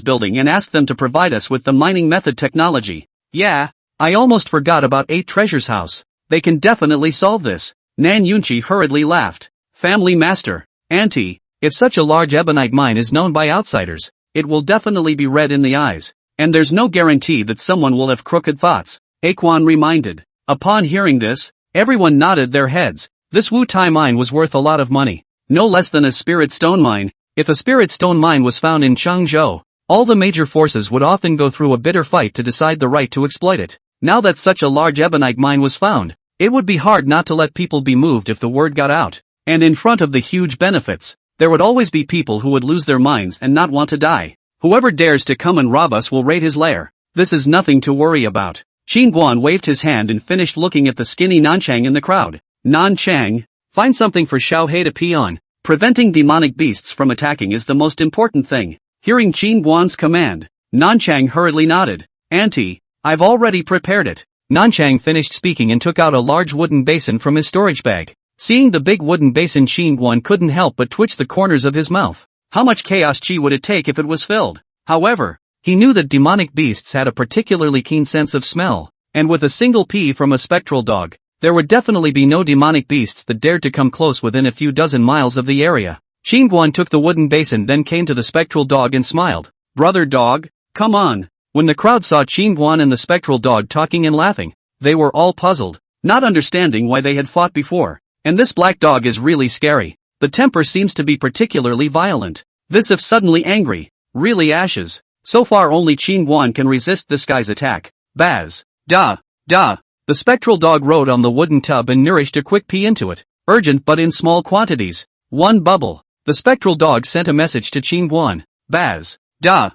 building and ask them to provide us with the mining method technology. Yeah, I almost forgot about 8 treasures house. They can definitely solve this. Nan Yunqi hurriedly laughed. Family master, Auntie, if such a large ebonite mine is known by outsiders, it will definitely be red in the eyes. And there's no guarantee that someone will have crooked thoughts, Aquan reminded. Upon hearing this, everyone nodded their heads. This Wu Tai mine was worth a lot of money. No less than a spirit stone mine. If a spirit stone mine was found in Changzhou, all the major forces would often go through a bitter fight to decide the right to exploit it. Now that such a large ebonite mine was found, it would be hard not to let people be moved if the word got out. And in front of the huge benefits, There would always be people who would lose their minds and not want to die. Whoever dares to come and rob us will raid his lair. This is nothing to worry about. Qin Guan waved his hand and finished looking at the skinny Nanchang in the crowd. Nanchang, find something for Xiaohei to pee on. Preventing demonic beasts from attacking is the most important thing. Hearing Qin Guan's command, Nanchang hurriedly nodded. Auntie, I've already prepared it. Nanchang finished speaking and took out a large wooden basin from his storage bag. Seeing the big wooden basin, Qin Guan couldn't help but twitch the corners of his mouth. How much chaos chi would it take if it was filled? However, he knew that demonic beasts had a particularly keen sense of smell, and with a single pee from a spectral dog, there would definitely be no demonic beasts that dared to come close within a few dozen miles of the area. Qin Guan took the wooden basin, then came to the spectral dog and smiled. Brother dog, come on. When the crowd saw Qin Guan and the spectral dog talking and laughing, they were all puzzled, not understanding why they had fought before. And this black dog is really scary. The temper seems to be particularly violent. This if suddenly angry, really ashes. So far only Qin Guan can resist this guy's attack. Baz. Da. The spectral dog rode on the wooden tub and nourished a quick pee into it. Urgent but in small quantities. 1 bubble. The spectral dog sent a message to Qin Guan. Baz. Da.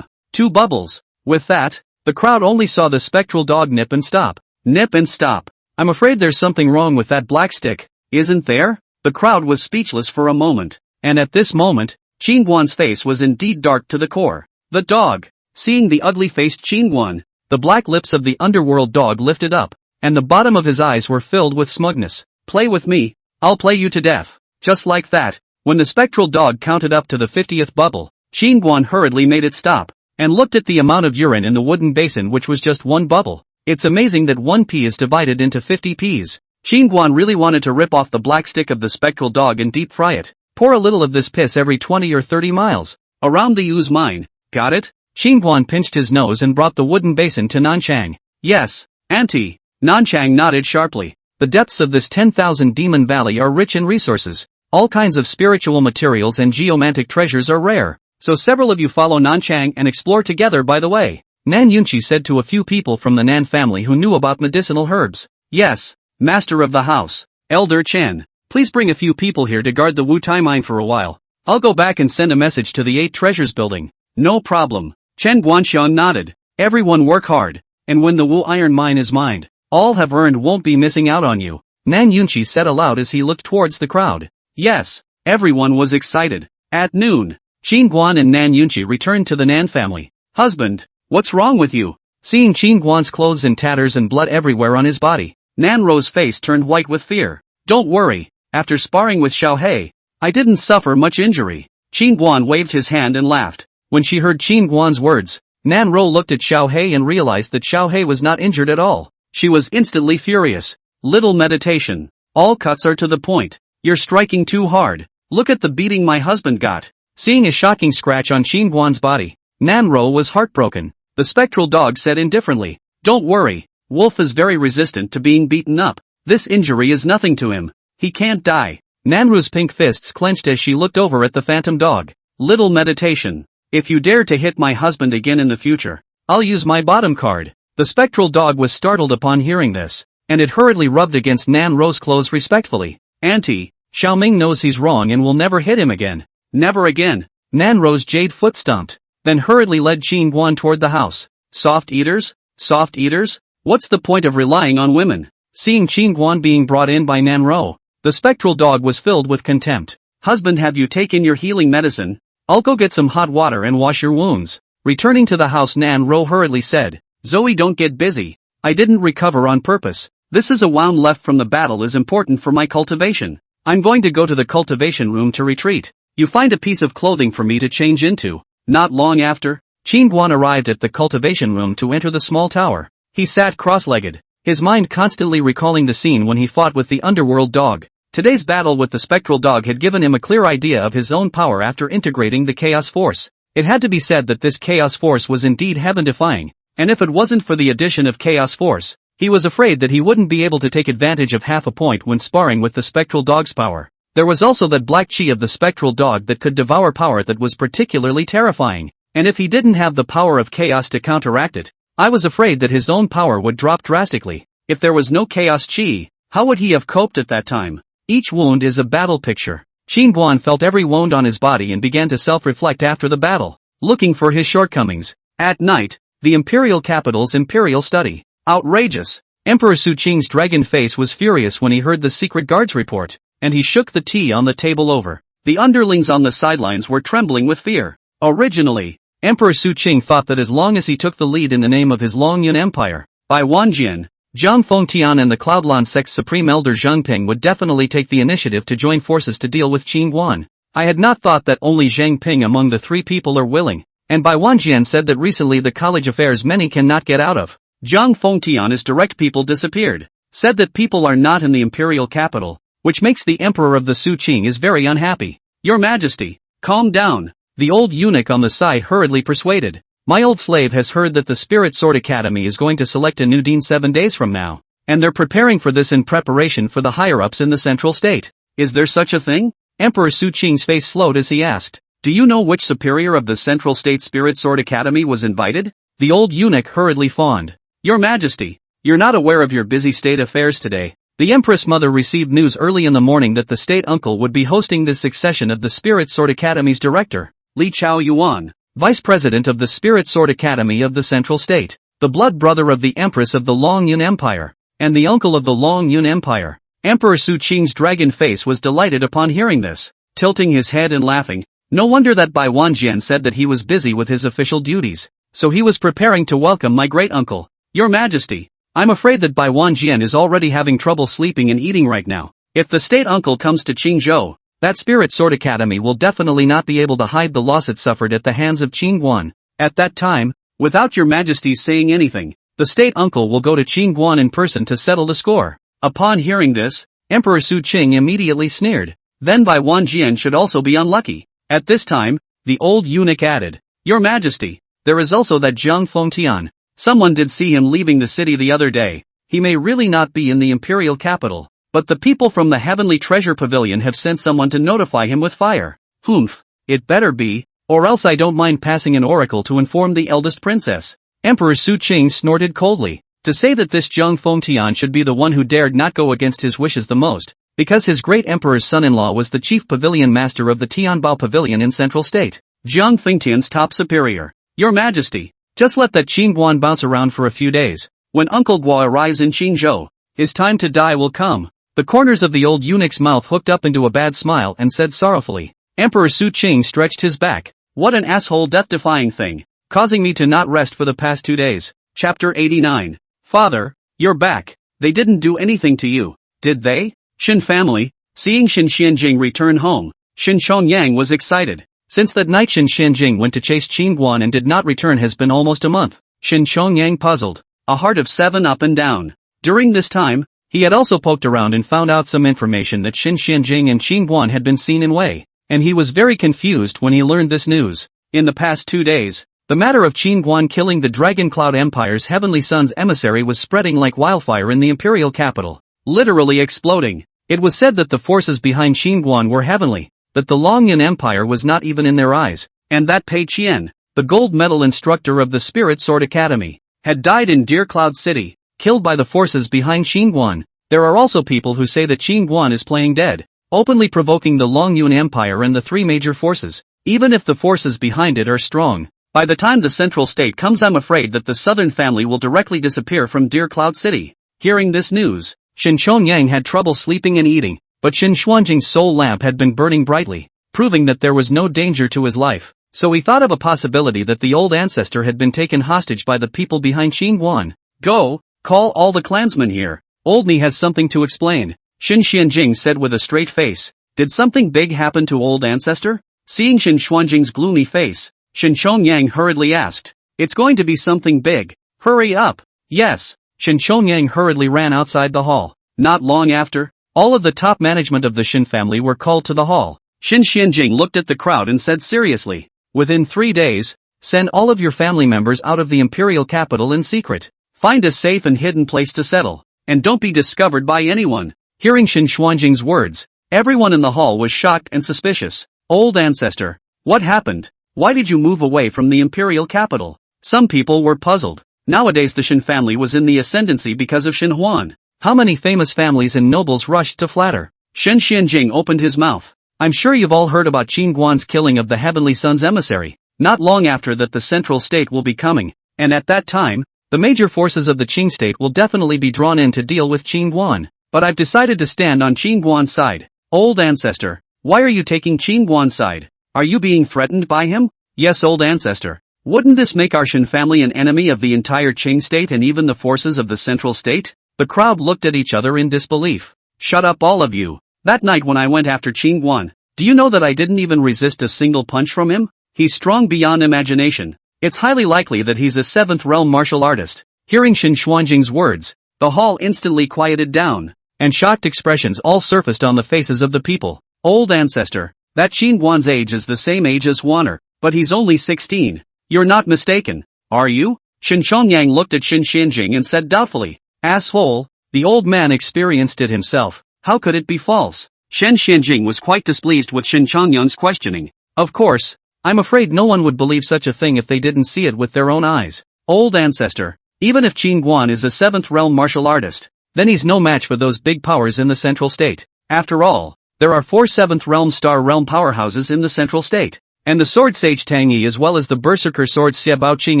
2 bubbles. With that, the crowd only saw the spectral dog nip and stop. Nip and stop. I'm afraid there's something wrong with that black stick, isn't there? The crowd was speechless for a moment, and at this moment, Qin Guan's face was indeed dark to the core. The dog. Seeing the ugly-faced Qin Guan, the black lips of the underworld dog lifted up, and the bottom of his eyes were filled with smugness. Play with me, I'll play you to death. Just like that, when the spectral dog counted up to the 50th bubble, Qin Guan hurriedly made it stop, and looked at the amount of urine in the wooden basin, which was just 1 bubble. It's amazing that 1 pea is divided into 50 peas. Qin Guan really wanted to rip off the black stick of the spectral dog and deep fry it. Pour a little of this piss every 20 or 30 miles. Around the ooze mine. Got it? Qin Guan pinched his nose and brought the wooden basin to Nanchang. Yes, Auntie. Nanchang nodded sharply. The depths of this 10,000 demon valley are rich in resources. All kinds of spiritual materials and geomantic treasures are rare. So several of you follow Nanchang and explore together by the way. Nan Yunqi said to a few people from the Nan family who knew about medicinal herbs. Yes, master of the house, Elder Chen. Please bring a few people here to guard the Wu Tai mine for a while. I'll go back and send a message to the 8 treasures building. No problem. Chen Guanxiang nodded. Everyone work hard, and when the Wu iron mine is mined, all have earned won't be missing out on you. Nan Yunqi said aloud as he looked towards the crowd. Yes, everyone was excited. At noon, Qin Guan and Nan Yunqi returned to the Nan family. Husband, what's wrong with you? Seeing Qin Guan's clothes in tatters and blood everywhere on his body, Nan Ro's face turned white with fear. Don't worry, after sparring with Xiaohei, I didn't suffer much injury. Qin Guan waved his hand and laughed. When she heard Qin Guan's words, Nan Ro looked at Xiaohei and realized that Xiaohei was not injured at all. She was instantly furious. Little meditation. All cuts are to the point. You're striking too hard. Look at the beating my husband got. Seeing a shocking scratch on Qin Guan's body, Nan Ro was heartbroken. The spectral dog said indifferently, don't worry, Wolf is very resistant to being beaten up. This injury is nothing to him. He can't die. Nanru's pink fists clenched as she looked over at the phantom dog. Little meditation. If you dare to hit my husband again in the future, I'll use my bottom card. The spectral dog was startled upon hearing this, and it hurriedly rubbed against Nan Ro's clothes respectfully. Auntie, Xiaoming knows he's wrong and will never hit him again. Never again. Nan Ro's jade foot stomped, then hurriedly led Qin Guan toward the house. Soft eaters? Soft eaters? What's the point of relying on women? Seeing Qin Guan being brought in by Nan Ro, the spectral dog was filled with contempt. Husband, have you taken your healing medicine? I'll go get some hot water and wash your wounds. Returning to the house, Nan Ro hurriedly said, Zoe, don't get busy. I didn't recover on purpose. This is a wound left from the battle is important for my cultivation. I'm going to go to the cultivation room to retreat. You find a piece of clothing for me to change into. Not long after, Qin Guan arrived at the cultivation room to enter the small tower. He sat cross-legged, his mind constantly recalling the scene when he fought with the underworld dog. Today's battle with the spectral dog had given him a clear idea of his own power after integrating the chaos force. It had to be said that this chaos force was indeed heaven-defying, and if it wasn't for the addition of chaos force, he was afraid that he wouldn't be able to take advantage of half a point when sparring with the spectral dog's power. There was also that black chi of the spectral dog that could devour power that was particularly terrifying, and if he didn't have the power of chaos to counteract it, I was afraid that his own power would drop drastically. If there was no chaos chi, how would he have coped at that time? Each wound is a battle picture. Qin Guan felt every wound on his body and began to self-reflect after the battle, looking for his shortcomings. At night, the imperial capital's imperial study. Outrageous. Emperor Su Qing's dragon face was furious when he heard the secret guard's report, and he shook the tea on the table over. The underlings on the sidelines were trembling with fear. Originally, Emperor Su Qing thought that as long as he took the lead in the name of his Longyun Empire, Bai Wanjian, Zhang Fengtian and the Cloudland sect's supreme elder Zheng Ping would definitely take the initiative to join forces to deal with Qin Guan. I had not thought that only Zheng Ping among the three people are willing, and Bai Wanjian said that recently the college affairs many cannot get out of. Zhang Fengtian's direct people disappeared, said that people are not in the imperial capital, which makes the emperor of the Su Qing is very unhappy. Your Majesty, calm down, the old eunuch on the side hurriedly persuaded. My old slave has heard that the Spirit Sword Academy is going to select a new dean 7 days from now, and they're preparing for this in preparation for the higher-ups in the central state. Is there such a thing? Emperor Su Qing's face slowed as he asked. Do you know which superior of the central state Spirit Sword Academy was invited? The old eunuch hurriedly fawned. Your Majesty, you're not aware of your busy state affairs today. The Empress Mother received news early in the morning that the state uncle would be hosting this succession of the Spirit Sword Academy's director, Li Chao Yuan, Vice President of the Spirit Sword Academy of the Central State, the blood brother of the Empress of the Longyun Empire, and the uncle of the Longyun Empire. Emperor Su Qing's dragon face was delighted upon hearing this, tilting his head and laughing. No wonder that Bai Wanjian said that he was busy with his official duties, so he was preparing to welcome my great-uncle. Your Majesty, I'm afraid that Bai Wanjian is already having trouble sleeping and eating right now. If the state uncle comes to Qingzhou, that Spirit Sword Academy will definitely not be able to hide the loss it suffered at the hands of Qin Guan. At that time, without your Majesty's saying anything, the state uncle will go to Qin Guan in person to settle the score. Upon hearing this, Emperor Su Qing immediately sneered. Then Bai Wanjian should also be unlucky. At this time, the old eunuch added, Your Majesty, there is also that Zhang Fengtian. Someone did see him leaving the city the other day. He may really not be in the imperial capital, but the people from the Heavenly Treasure Pavilion have sent someone to notify him with fire. Humph, it better be, or else I don't mind passing an oracle to inform the eldest princess. Emperor Su Qing snorted coldly. To say that this Zhang Fengtian should be the one who dared not go against his wishes the most, because his great emperor's son-in-law was the chief pavilion master of the Tianbao Pavilion in Central State. Zhang Fengtian's top superior. Your Majesty, just let that Qin Guan bounce around for a few days. When Uncle Guo arrives in Qingzhou, his time to die will come. The corners of the old eunuch's mouth hooked up into a bad smile and said sorrowfully. Emperor Su Qing stretched his back. What an asshole death-defying thing, causing me to not rest for the past 2 days. Chapter 89. Father, you're back. They didn't do anything to you, did they? Shin family, seeing Shin Xianjing return home, Shin Chongyang was excited. Since that night Shin Xianjing went to chase Qin Guan and did not return has been almost a month. Shin Chongyang puzzled, a heart of 7 up and down. During this time, he had also poked around and found out some information that Shin Xianjing and Qin Guan had been seen in Wei, and he was very confused when he learned this news. In the past 2 days, the matter of Qin Guan killing the Dragon Cloud Empire's Heavenly Son's emissary was spreading like wildfire in the imperial capital, literally exploding. It was said that the forces behind Qin Guan were heavenly, that the Longyun Empire was not even in their eyes, and that Pei Qian, the gold medal instructor of the Spirit Sword Academy, had died in Deer Cloud City, killed by the forces behind Qin Guan. There are also people who say that Qin Guan is playing dead, openly provoking the Longyun Empire and the 3 major forces. Even if the forces behind it are strong, by the time the central state comes I'm afraid that the southern family will directly disappear from Deer Cloud City. Hearing this news, Shin Chongyang had trouble sleeping and eating, but Shin Xuanjing's soul lamp had been burning brightly, proving that there was no danger to his life. So he thought of a possibility that the old ancestor had been taken hostage by the people behind Qin Guan. Go, call all the clansmen here. Oldney has something to explain, Shin Xianjing said with a straight face. Did something big happen to old ancestor? Seeing Shin Xuanjing's gloomy face, Shin Chongyang hurriedly asked. It's going to be something big. Hurry up. Yes. Shin Chongyang hurriedly ran outside the hall. Not long after, all of the top management of the Shin family were called to the hall. Shin Xianjing looked at the crowd and said seriously, within 3 days, send all of your family members out of the imperial capital in secret. Find a safe and hidden place to settle, and don't be discovered by anyone. Hearing Shin Xuanjing's words, everyone in the hall was shocked and suspicious. Old ancestor, what happened? Why did you move away from the imperial capital? Some people were puzzled. Nowadays the Shin family was in the ascendancy because of Shin Huan. How many famous families and nobles rushed to flatter? Shin Xianjing opened his mouth. I'm sure you've all heard about Qin Guan's killing of the Heavenly Sun's emissary. Not long after that the central state will be coming, and at that time, the major forces of the Qing state will definitely be drawn in to deal with Qin Guan. But I've decided to stand on Qin Guan's side. Old ancestor, why are you taking Qin Guan's side? Are you being threatened by him? Yes, old ancestor. Wouldn't this make our Shen family an enemy of the entire Qing state and even the forces of the central state? The crowd looked at each other in disbelief. Shut up all of you. That night when I went after Qin Guan, do you know that I didn't even resist a single punch from him? He's strong beyond imagination. It's highly likely that he's a 7th realm martial artist. Hearing Shen Xuanjing's words, the hall instantly quieted down, and shocked expressions all surfaced on the faces of the people. Old ancestor, that Qin Guan's age is the same age as Huaner, but he's only 16. You're not mistaken, are you? Shen Xiangyang looked at Shen Xianjing and said doubtfully, asshole, the old man experienced it himself, how could it be false? Shen Xianjing was quite displeased with Shen Xiangyang's questioning. Of course, I'm afraid no one would believe such a thing if they didn't see it with their own eyes. Old ancestor, even if Qin Guan is a 7th realm martial artist, then he's no match for those big powers in the central state. After all, there are 4 7th realm star realm powerhouses in the central state. And the sword sage Tang Yi as well as the berserker sword Xia Baoqing,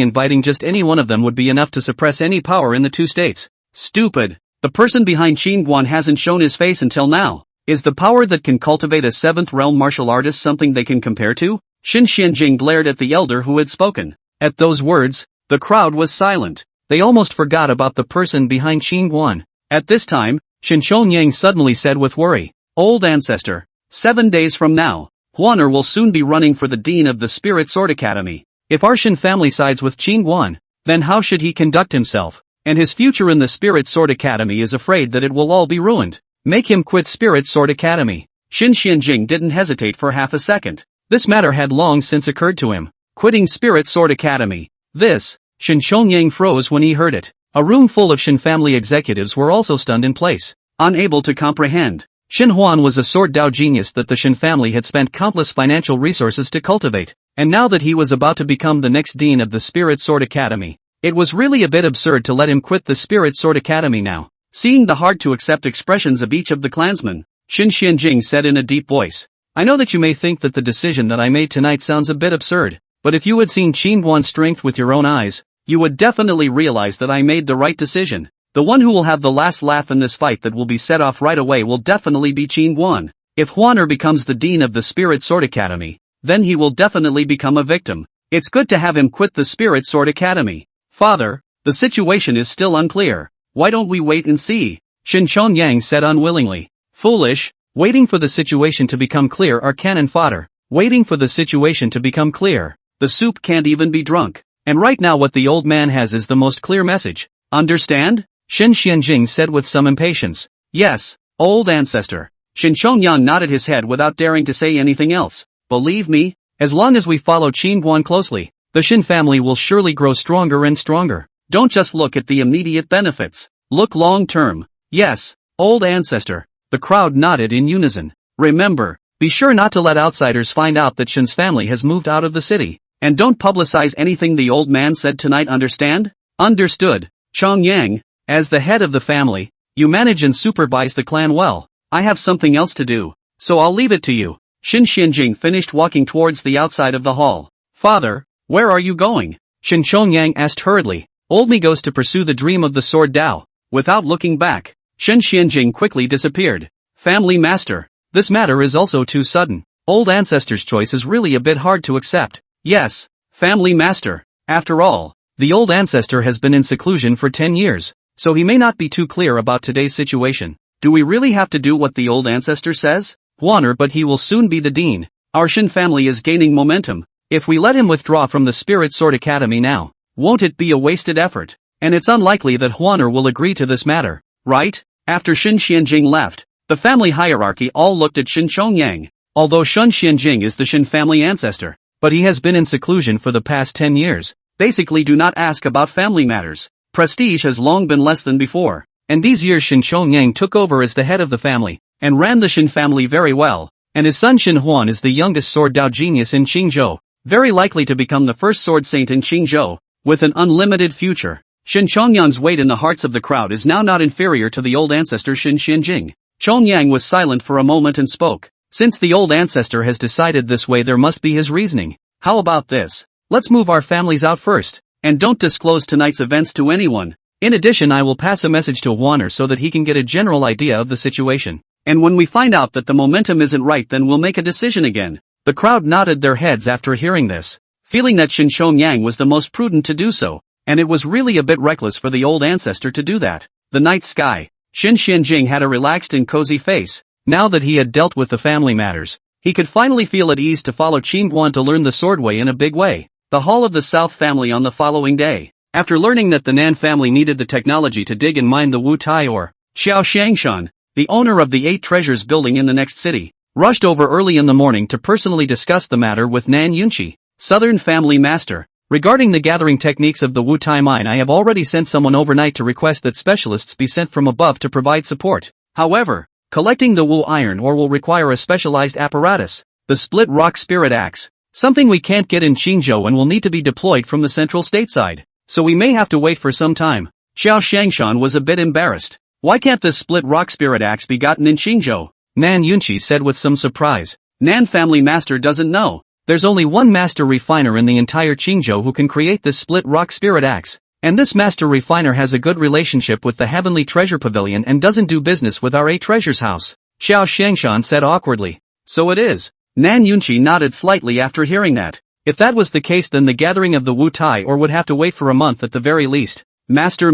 inviting just any one of them would be enough to suppress any power in the 2 states. Stupid. The person behind Qin Guan hasn't shown his face until now. Is the power that can cultivate a 7th realm martial artist something they can compare to? Shen Xianjing glared at the elder who had spoken. At those words, the crowd was silent. They almost forgot about the person behind Qin Guan. At this time, Shen Xiangyang suddenly said with worry, old ancestor, 7 days from now, Huaner will soon be running for the dean of the Spirit Sword Academy. If our Shen family sides with Qin Guan, then how should he conduct himself? And his future in the Spirit Sword Academy is afraid that it will all be ruined. Make him quit Spirit Sword Academy. Shen Xianjing didn't hesitate for half a second. This matter had long since occurred to him. Quitting Spirit Sword Academy. This, Shen Xiangyang froze when he heard it. A room full of Shen family executives were also stunned in place, unable to comprehend. Shen Huan was a sword Dao genius that the Shen family had spent countless financial resources to cultivate, and now that he was about to become the next dean of the Spirit Sword Academy, it was really a bit absurd to let him quit the Spirit Sword Academy now. Seeing the hard-to-accept expressions of each of the clansmen, Shen Xianjing said in a deep voice, I know that you may think that the decision that I made tonight sounds a bit absurd, but if you had seen Qin Guan's strength with your own eyes, you would definitely realize that I made the right decision. The one who will have the last laugh in this fight that will be set off right away will definitely be Qin Guan. If Huaner becomes the dean of the Spirit Sword Academy, then he will definitely become a victim. It's good to have him quit the Spirit Sword Academy. Father, the situation is still unclear. Why don't we wait and see? Shen Xiangyang said unwillingly. Foolish, waiting for the situation to become clear are cannon fodder. Waiting for the situation to become clear. The soup can't even be drunk. And right now what the old man has is the most clear message. Understand? Shen Xianjing said with some impatience. Yes, old ancestor. Shen Xiangyang nodded his head without daring to say anything else. Believe me, as long as we follow Qin Guan closely, the Shen family will surely grow stronger and stronger. Don't just look at the immediate benefits. Look long term. Yes, old ancestor. The crowd nodded in unison. Remember, be sure not to let outsiders find out that Shen's family has moved out of the city. And don't publicize anything the old man said tonight, understand? Understood. Chongyang, as the head of the family, you manage and supervise the clan well. I have something else to do, so I'll leave it to you. Shen Xianjing finished walking towards the outside of the hall. Father, where are you going? Shen Chongyang asked hurriedly. Old me goes to pursue the dream of the sword Dao. Without looking back, Shen Xianjing quickly disappeared. Family master, this matter is also too sudden. Old ancestor's choice is really a bit hard to accept. Yes, family master. After all, the old ancestor has been in seclusion for 10 years, so he may not be too clear about today's situation. Do we really have to do what the old ancestor says? Huaner, but he will soon be the dean. Our Shen family is gaining momentum. If we let him withdraw from the Spirit Sword Academy now, won't it be a wasted effort? And it's unlikely that Huaner will agree to this matter, right? After Shen Xianjing left, the family hierarchy all looked at Shen Chongyang. Although Shen Xianjing is the Shen family ancestor, but he has been in seclusion for the past 10 years. Basically do not ask about family matters. Prestige has long been less than before. And these years Shen Chongyang took over as the head of the family, and ran the Shen family very well. And his son Shen Huan is the youngest sword Dao genius in Qingzhou, very likely to become the first sword saint in Qingzhou, with an unlimited future. Shen Chongyang's weight in the hearts of the crowd is now not inferior to the old ancestor Shen Xianjing. Chongyang was silent for a moment and spoke. Since the old ancestor has decided this way, there must be his reasoning. How about this? Let's move our families out first, and don't disclose tonight's events to anyone. In addition, I will pass a message to Warner so that he can get a general idea of the situation. And when we find out that the momentum isn't right, then we'll make a decision again. The crowd nodded their heads after hearing this, feeling that Shinshong Yang was the most prudent to do so, and it was really a bit reckless for the old ancestor to do that. The night sky. Shin Xianjing had a relaxed and cozy face. Now that he had dealt with the family matters, he could finally feel at ease to follow Qingguan to learn the swordway in a big way. The Hall of the South family on the following day. After learning that the Nan family needed the technology to dig and mine the Wu Tai ore, Xiao Shangshan, the owner of the 8 treasures building in the next city, rushed over early in the morning to personally discuss the matter with Nan Yunqi, Southern family master. Regarding the gathering techniques of the Wu Tai mine, I have already sent someone overnight to request that specialists be sent from above to provide support. However, collecting the Wu iron ore will require a specialized apparatus, the split rock spirit axe, something we can't get in Qingzhou and will need to be deployed from the central stateside, so we may have to wait for some time. Xiao Shangshan was a bit embarrassed. Why can't this split rock spirit axe be gotten in Qingzhou? Nan Yunqi said with some surprise. Nan family master doesn't know. There's only one master refiner in the entire Qingzhou who can create this split rock spirit axe, and this master refiner has a good relationship with the Heavenly Treasure Pavilion and doesn't do business with our 8 treasures house. Xiao Shangshan said awkwardly. So it is. Nan Yunqi nodded slightly after hearing that. If that was the case, then the gathering of the Wu Tai ore would have to wait for a month at the very least. Master,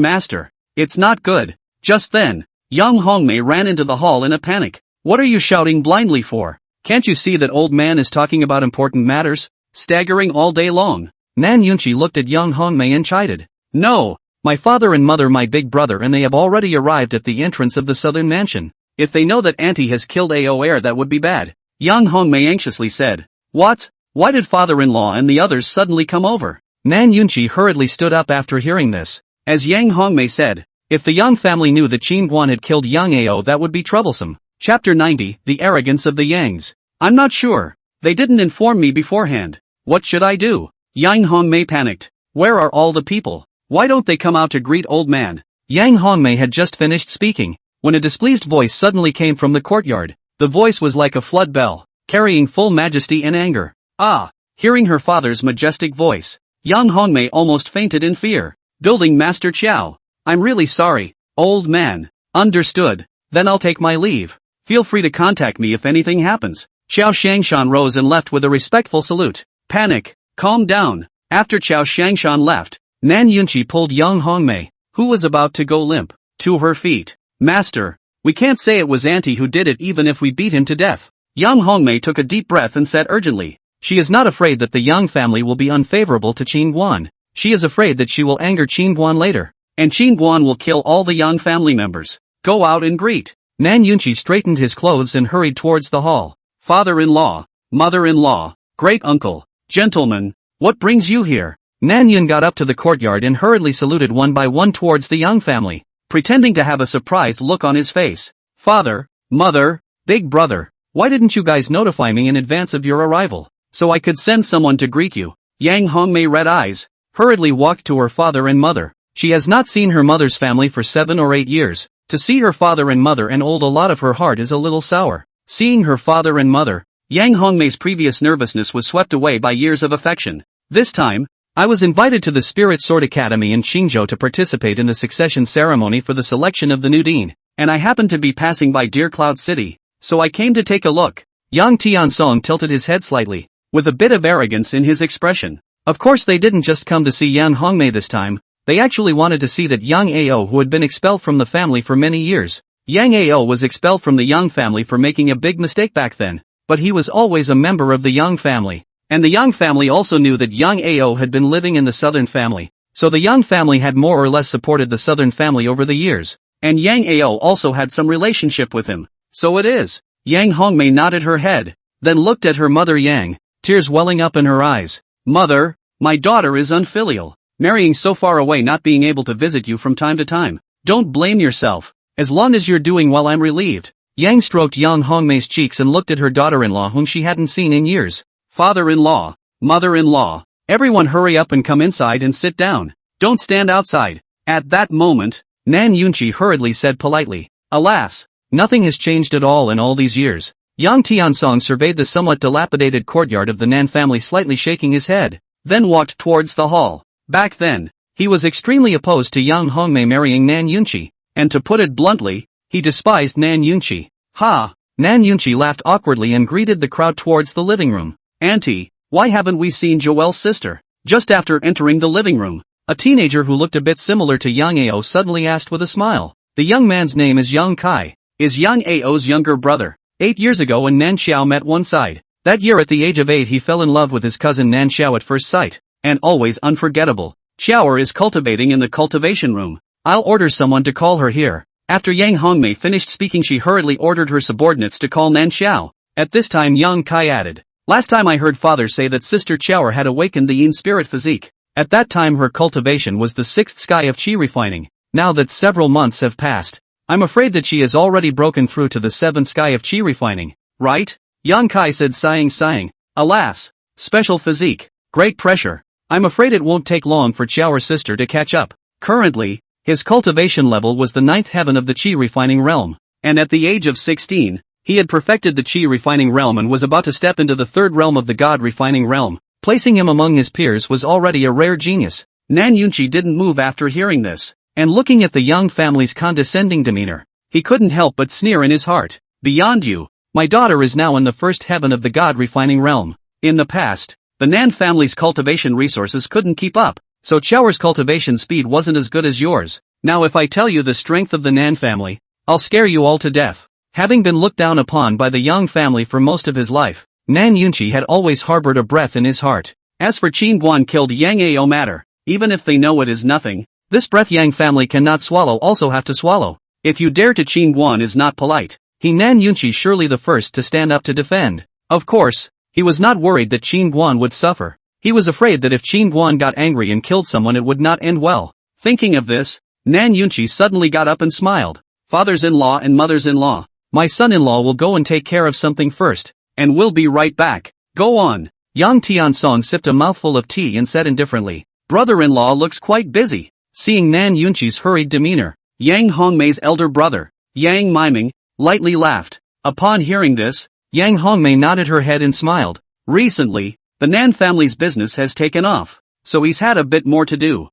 it's not good. Just then, young Hongmei ran into the hall in a panic. What are you shouting blindly for? Can't you see that old man is talking about important matters? Staggering all day long. Nan Yunqi looked at young Hongmei and chided. No, my father and mother, my big brother, and they have already arrived at the entrance of the southern mansion. If they know that Auntie has killed Ao heir, that would be bad. Young Hongmei anxiously said. What? Why did father-in-law and the others suddenly come over? Nan Yunqi hurriedly stood up after hearing this. As Yang Hongmei said, if the Yang family knew that Qingguan had killed young Ao, that would be troublesome. Chapter 90, The Arrogance of the Yangs. I'm not sure. They didn't inform me beforehand. What should I do? Yang Hongmei panicked. Where are all the people? Why don't they come out to greet old man? Yang Hongmei had just finished speaking, when a displeased voice suddenly came from the courtyard. The voice was like a flood bell, carrying full majesty and anger. Ah! Hearing her father's majestic voice, young Hongmei almost fainted in fear. Building Master Qiao. I'm really sorry, old man. Understood. Then I'll take my leave. Feel free to contact me if anything happens. Xiao Shangshan rose and left with a respectful salute. Panic. Calm down. After Xiao Shangshan left, Nan Yunqi pulled young Hongmei, who was about to go limp, to her feet. Master, we can't say it was Auntie who did it even if we beat him to death. Young Hongmei took a deep breath and said urgently. She is not afraid that the Yang family will be unfavorable to Qingguan. She is afraid that she will anger Qingguan later, and Qingguan will kill all the Yang family members. Go out and greet. Nan Yunqi straightened his clothes and hurried towards the hall. Father-in-law, mother-in-law, great-uncle, gentlemen, what brings you here? Nan Yun got up to the courtyard and hurriedly saluted one by one towards the Yang family, pretending to have a surprised look on his face. Father, mother, big brother, why didn't you guys notify me in advance of your arrival, so I could send someone to greet you? Yang Hongmei, red eyes, hurriedly walked to her father and mother. She has not seen her mother's family for 7 or 8 years. To see her father and mother and old, a lot of her heart is a little sour. Seeing her father and mother, Yang Hongmei's previous nervousness was swept away by years of affection. This time, I was invited to the Spirit Sword Academy in Qingzhou to participate in the succession ceremony for the selection of the new dean, and I happened to be passing by Deer Cloud City, so I came to take a look. Yang Tiansong tilted his head slightly, with a bit of arrogance in his expression. Of course they didn't just come to see Yang Hongmei this time, they actually wanted to see that Yang Ao, who had been expelled from the family for many years. Yang Ao was expelled from the Yang family for making a big mistake back then, but he was always a member of the Yang family. And the Yang family also knew that Yang Ao had been living in the Southern family, so the Yang family had more or less supported the Southern family over the years, and Yang Ao also had some relationship with him. So it is. Yang Hongmei nodded her head, then looked at her mother Yang, tears welling up in her eyes. Mother, my daughter is unfilial, marrying so far away, not being able to visit you from time to time. Don't blame yourself, as long as you're doing well I'm relieved. Yang stroked young Hongmei's cheeks and looked at her daughter-in-law whom she hadn't seen in years. Father-in-law, mother-in-law, everyone hurry up and come inside and sit down. Don't stand outside. At that moment, Nan Yunqi hurriedly said politely, alas, nothing has changed at all in all these years. Yang Tiansong surveyed the somewhat dilapidated courtyard of the Nan family, slightly shaking his head, then walked towards the hall. Back then, he was extremely opposed to Yang Hongmei marrying Nan Yunqi, and to put it bluntly, he despised Nan Yunqi. Ha! Nan Yunqi laughed awkwardly and greeted the crowd towards the living room. Auntie, why haven't we seen Joel's sister? Just after entering the living room, a teenager who looked a bit similar to Yang Ao suddenly asked with a smile. The young man's name is Yang Kai, is Yang Ao's younger brother. 8 years ago when Nan Xiao met one side. That year at the age of 8 he fell in love with his cousin Nan Xiao at first sight, and always unforgettable. Xiaoer is cultivating in the cultivation room. I'll order someone to call her here. After Yang Hongmei finished speaking she hurriedly ordered her subordinates to call Nan Xiao. At this time Yang Kai added, last time I heard father say that sister Xiaoer had awakened the yin spirit physique. At that time her cultivation was the 6th sky of qi refining. Now that several months have passed, I'm afraid that she has already broken through to the 7th sky of qi refining, right? Yang Kai said sighing. Alas, special physique, great pressure. I'm afraid it won't take long for Xiaoer's sister to catch up. Currently, his cultivation level was the 9th heaven of the qi refining realm, and at the age of 16, he had perfected the qi refining realm and was about to step into the 3rd realm of the god refining realm. Placing him among his peers was already a rare genius. Nan Yunqi didn't move after hearing this, and looking at the Yang family's condescending demeanor, he couldn't help but sneer in his heart. Beyond you, my daughter is now in the 1st heaven of the god refining realm. In the past, the Nan family's cultivation resources couldn't keep up, so Xiaoer's cultivation speed wasn't as good as yours. Now if I tell you the strength of the Nan family, I'll scare you all to death. Having been looked down upon by the Yang family for most of his life, Nan Yunqi had always harbored a breath in his heart. As for Qin Guan killed Yang Ao matter, even if they know it is nothing, this breath Yang family cannot swallow also have to swallow. If you dare to Qin Guan is not polite. He Nan Yunqi surely the first to stand up to defend. Of course, he was not worried that Qin Guan would suffer. He was afraid that if Qin Guan got angry and killed someone it would not end well. Thinking of this, Nan Yunqi suddenly got up and smiled. Fathers-in-law and mothers-in-law, my son-in-law will go and take care of something first, and we'll be right back. Go on. Yang Tiansong sipped a mouthful of tea and said indifferently, brother-in-law looks quite busy. Seeing Nan Yunqi's hurried demeanor, Yang Hongmei's elder brother, Yang Miming, lightly laughed. Upon hearing this, Yang Hongmei nodded her head and smiled. Recently, the Nan family's business has taken off, so he's had a bit more to do.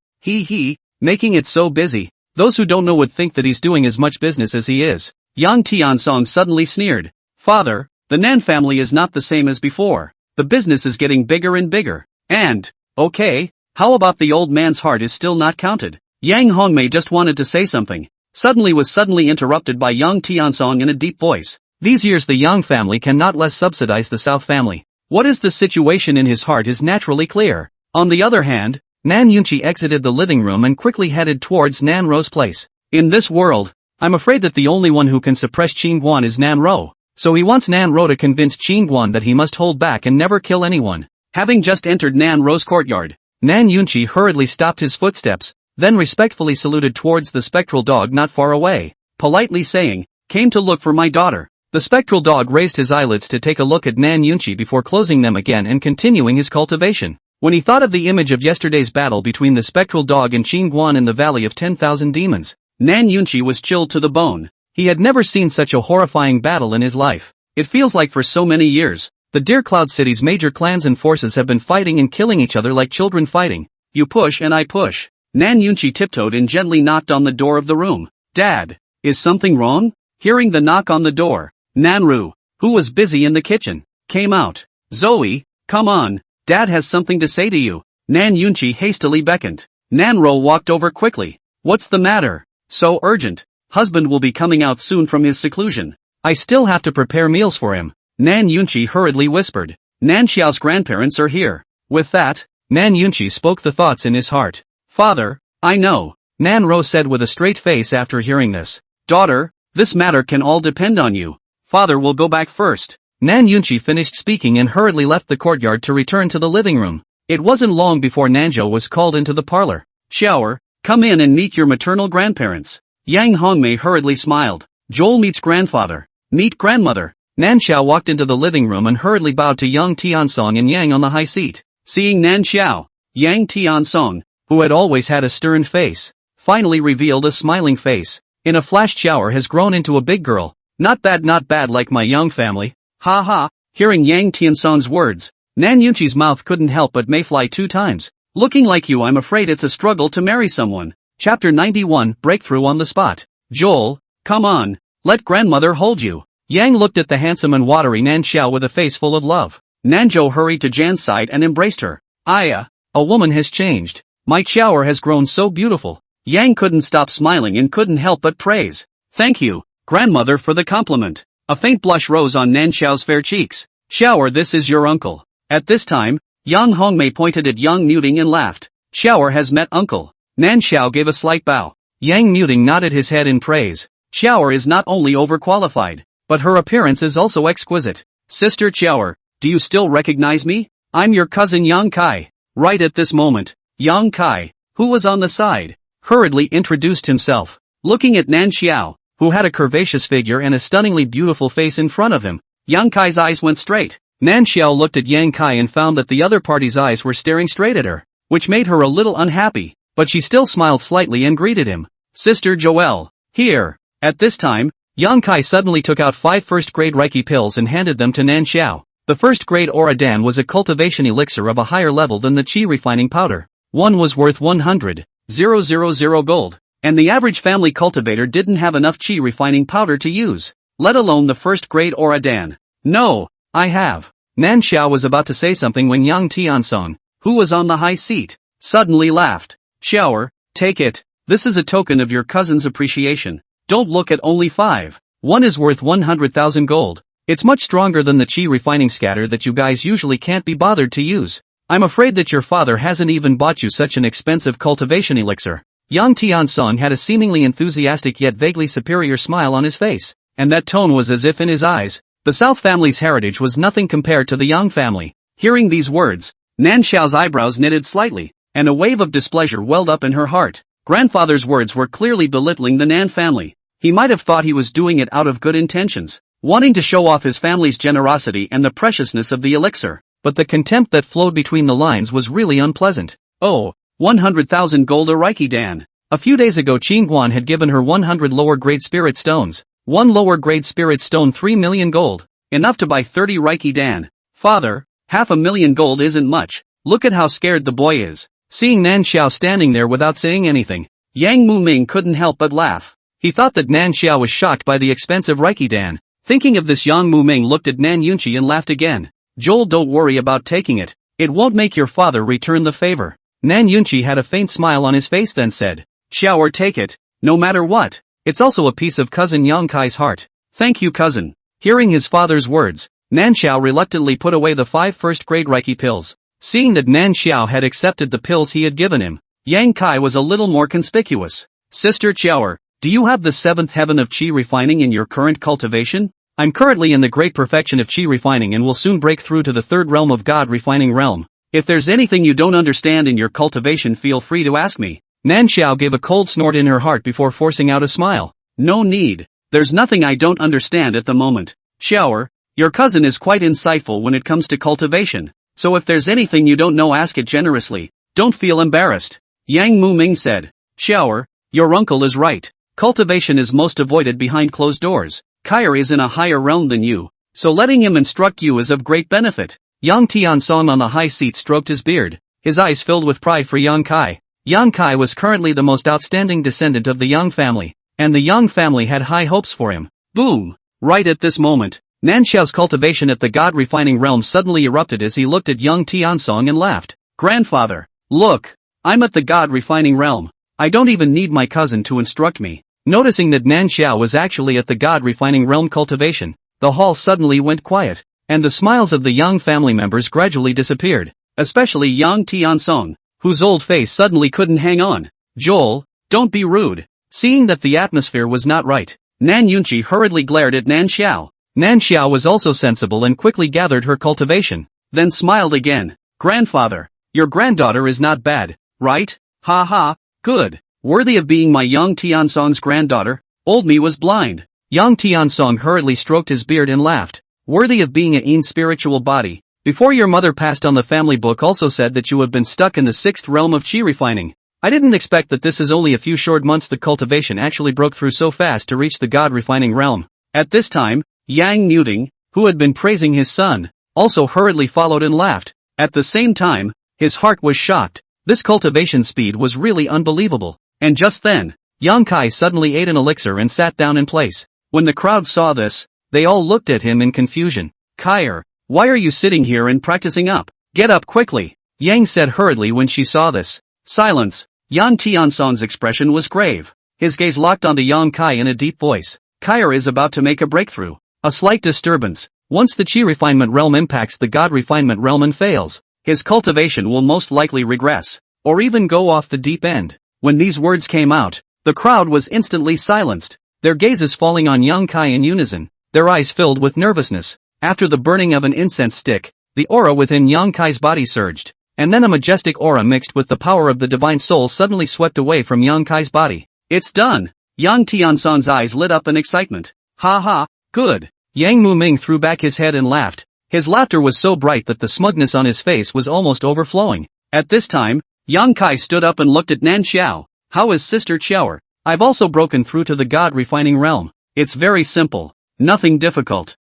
Making it so busy, those who don't know would think that he's doing as much business as he is. Yang Tiansong suddenly sneered. Father, the Nan family is not the same as before. The business is getting bigger and bigger. And, okay, how about the old man's heart is still not counted? Yang Hongmei just wanted to say something, was suddenly interrupted by Yang Tiansong in a deep voice. These years the Yang family cannot less subsidize the South family. What is the situation in his heart is naturally clear. On the other hand, Nan Yunqi exited the living room and quickly headed towards Nan Ro's place. In this world, I'm afraid that the only one who can suppress Qin Guan is Nan Ro. So he wants Nan Ro to convince Qin Guan that he must hold back and never kill anyone. Having just entered Nan Ro's courtyard, Nan Yunqi hurriedly stopped his footsteps, then respectfully saluted towards the spectral dog not far away, politely saying, came to look for my daughter. The spectral dog raised his eyelids to take a look at Nan Yunqi before closing them again and continuing his cultivation. When he thought of the image of yesterday's battle between the spectral dog and Qin Guan in the Valley of 10,000 Demons, Nan Yunqi was chilled to the bone. He had never seen such a horrifying battle in his life. It feels like for so many years, the Deer Cloud City's major clans and forces have been fighting and killing each other like children fighting. You push and I push. Nan Yunqi tiptoed and gently knocked on the door of the room. Dad, is something wrong? Hearing the knock on the door, Nanru, who was busy in the kitchen, came out. Zoe, come on, Dad has something to say to you. Nan Yunqi hastily beckoned. Nanro walked over quickly. What's the matter? So urgent. Husband will be coming out soon from his seclusion. I still have to prepare meals for him. Nan Yunqi hurriedly whispered. Nan Xiao's grandparents are here. With that, Nan Yunqi spoke the thoughts in his heart. Father, I know, Nan Ro said with a straight face after hearing this. Daughter, this matter can all depend on you. Father will go back first. Nan Yunqi finished speaking and hurriedly left the courtyard to return to the living room. It wasn't long before Nanzhou was called into the parlor. Xiaoer, come in and meet your maternal grandparents. Yang Hongmei hurriedly smiled. Joel meets grandfather. Meet grandmother. Nan Xiao walked into the living room and hurriedly bowed to Yang Tiansong and Yang on the high seat. Seeing Nan Xiao, Yang Tiansong, who had always had a stern face, finally revealed a smiling face. In a flash Xiaoer has grown into a big girl. Not bad like my young family. Ha ha. Hearing Yang Tiansong's words, Nan Yunqi's mouth couldn't help but mayfly 2 times. Looking like you, I'm afraid it's a struggle to marry someone. Chapter 91, Breakthrough on the Spot. Joel, come on. Let grandmother hold you. Yang looked at the handsome and watery Nan Xiao with a face full of love. Nanzhou hurried to Jan's side and embraced her. Aya, a woman has changed. My Xiaoer has grown so beautiful. Yang couldn't stop smiling and couldn't help but praise. Thank you, grandmother, for the compliment. A faint blush rose on Nan Xiao's fair cheeks. Xiaoer, this is your uncle. At this time, Yang Hongmei pointed at Yang Muting and laughed. Xiaoer has met uncle. Nan Xiao gave a slight bow. Yang Muting nodded his head in praise. Xiaoer is not only overqualified, but her appearance is also exquisite. Sister Xiaoer, do you still recognize me? I'm your cousin Yang Kai. Right at this moment, Yang Kai, who was on the side, hurriedly introduced himself. Looking at Nan Xiao, who had a curvaceous figure and a stunningly beautiful face in front of him, Yang Kai's eyes went straight. Nan Xiao looked at Yang Kai and found that the other party's eyes were staring straight at her, which made her a little unhappy, but she still smiled slightly and greeted him. Sister Joelle, here. At this time, Yang Kai suddenly took out 5 first-grade Reiki pills and handed them to Nan Xiao. The first-grade Aura Dan was a cultivation elixir of a higher level than the Qi refining powder. One was worth 100,000 gold. And the average family cultivator didn't have enough Qi refining powder to use, let alone the first-grade Aura Dan. No, I have. Nan Xiao was about to say something when Yang Tiansong, who was on the high seat, suddenly laughed. Xiaoer, take it. This is a token of your cousin's appreciation. Don't look at only 5. One is worth 100,000 gold. It's much stronger than the Qi refining scatter that you guys usually can't be bothered to use. I'm afraid that your father hasn't even bought you such an expensive cultivation elixir. Yang Tiansong had a seemingly enthusiastic yet vaguely superior smile on his face, and that tone was as if in his eyes. The South family's heritage was nothing compared to the Yang family. Hearing these words, Nan Xiao's eyebrows knitted slightly, and a wave of displeasure welled up in her heart. Grandfather's words were clearly belittling the Nan family. He might have thought he was doing it out of good intentions, wanting to show off his family's generosity and the preciousness of the elixir, but the contempt that flowed between the lines was really unpleasant. Oh, 100,000 gold a Reiki Dan. A few days ago Qingguan had given her 100 lower-grade spirit stones. 1 lower-grade spirit stone 3 million gold. Enough to buy 30 Reiki Dan. Father, 500,000 gold isn't much. Look at how scared the boy is. Seeing Nan Xiao standing there without saying anything, Yang Muming couldn't help but laugh. He thought that Nan Xiao was shocked by the expensive Reiki Dan. Thinking of this, Yang Muming looked at Nan Yunqi and laughed again. Joel, don't worry about taking it. It won't make your father return the favor. Nan Yunqi had a faint smile on his face then said, Xiaoer, take it, no matter what. It's also a piece of cousin Yang Kai's heart. Thank you, cousin. Hearing his father's words, Nan Xiao reluctantly put away the 5 first-grade Reiki pills. Seeing that Nan Xiao had accepted the pills he had given him, Yang Kai was a little more conspicuous. Sister Xiaoer, do you have the 7th heaven of Qi refining in your current cultivation? I'm currently in the great perfection of Qi refining and will soon break through to the 3rd realm of God refining realm. If there's anything you don't understand in your cultivation, feel free to ask me. Nan Xiao gave a cold snort in her heart before forcing out a smile. No need. There's nothing I don't understand at the moment. Xiaoer, your cousin is quite insightful when it comes to cultivation, so if there's anything you don't know, ask it generously. Don't feel embarrassed. Yang Muming said. Xiaoer, your uncle is right. Cultivation is most avoided behind closed doors. Kair is in a higher realm than you, so letting him instruct you is of great benefit. Yang Tiansong on the high seat stroked his beard, his eyes filled with pride for Yang Kai. Yang Kai was currently the most outstanding descendant of the Yang family, and the Yang family had high hopes for him. Boom! Right at this moment, Nan Xiao's cultivation at the God refining realm suddenly erupted as he looked at Yang Tiansong and laughed. Grandfather, look! I'm at the God refining realm. I don't even need my cousin to instruct me. Noticing that Nan Xiao was actually at the God refining realm cultivation, the hall suddenly went quiet, and the smiles of the Yang family members gradually disappeared, especially Yang Tiansong, whose old face suddenly couldn't hang on. Joel, don't be rude. Seeing that the atmosphere was not right, Nan Yunqi hurriedly glared at Nan Xiao. Nan Xiao was also sensible and quickly gathered her cultivation, then smiled again. Grandfather, your granddaughter is not bad, right? Ha ha, good. Worthy of being my Yang Tiansong's granddaughter. Old me was blind. Yang Tiansong hurriedly stroked his beard and laughed. Worthy of being a spiritual body. Before your mother passed on, the family book also said that you have been stuck in the 6th realm of Qi refining. I didn't expect that this is only a few short months the cultivation actually broke through so fast to reach the God refining realm. At this time, Yang Muting, who had been praising his son, also hurriedly followed and laughed. At the same time, his heart was shocked. This cultivation speed was really unbelievable. And just then, Yang Kai suddenly ate an elixir and sat down in place. When the crowd saw this, they all looked at him in confusion. Kaier, why are you sitting here and practicing up? Get up quickly, Yang said hurriedly when she saw this. Silence. Yan Tiansong's expression was grave. His gaze locked onto Yang Kai in a deep voice. Kaier is about to make a breakthrough. A slight disturbance. Once the Qi refinement realm impacts the God refinement realm and fails, his cultivation will most likely regress, or even go off the deep end. When these words came out, the crowd was instantly silenced, their gazes falling on Yang Kai in unison, their eyes filled with nervousness. After the burning of an incense stick, the aura within Yang Kai's body surged, and then a majestic aura mixed with the power of the divine soul suddenly swept away from Yang Kai's body. It's done! Yang Tiansong's eyes lit up in excitement. Ha ha, good! Yang Muming threw back his head and laughed. His laughter was so bright that the smugness on his face was almost overflowing. At this time, Yang Kai stood up and looked at Nan Xiao. How is Sister Xiaoer? I've also broken through to the God refining realm. It's very simple. Nothing difficult.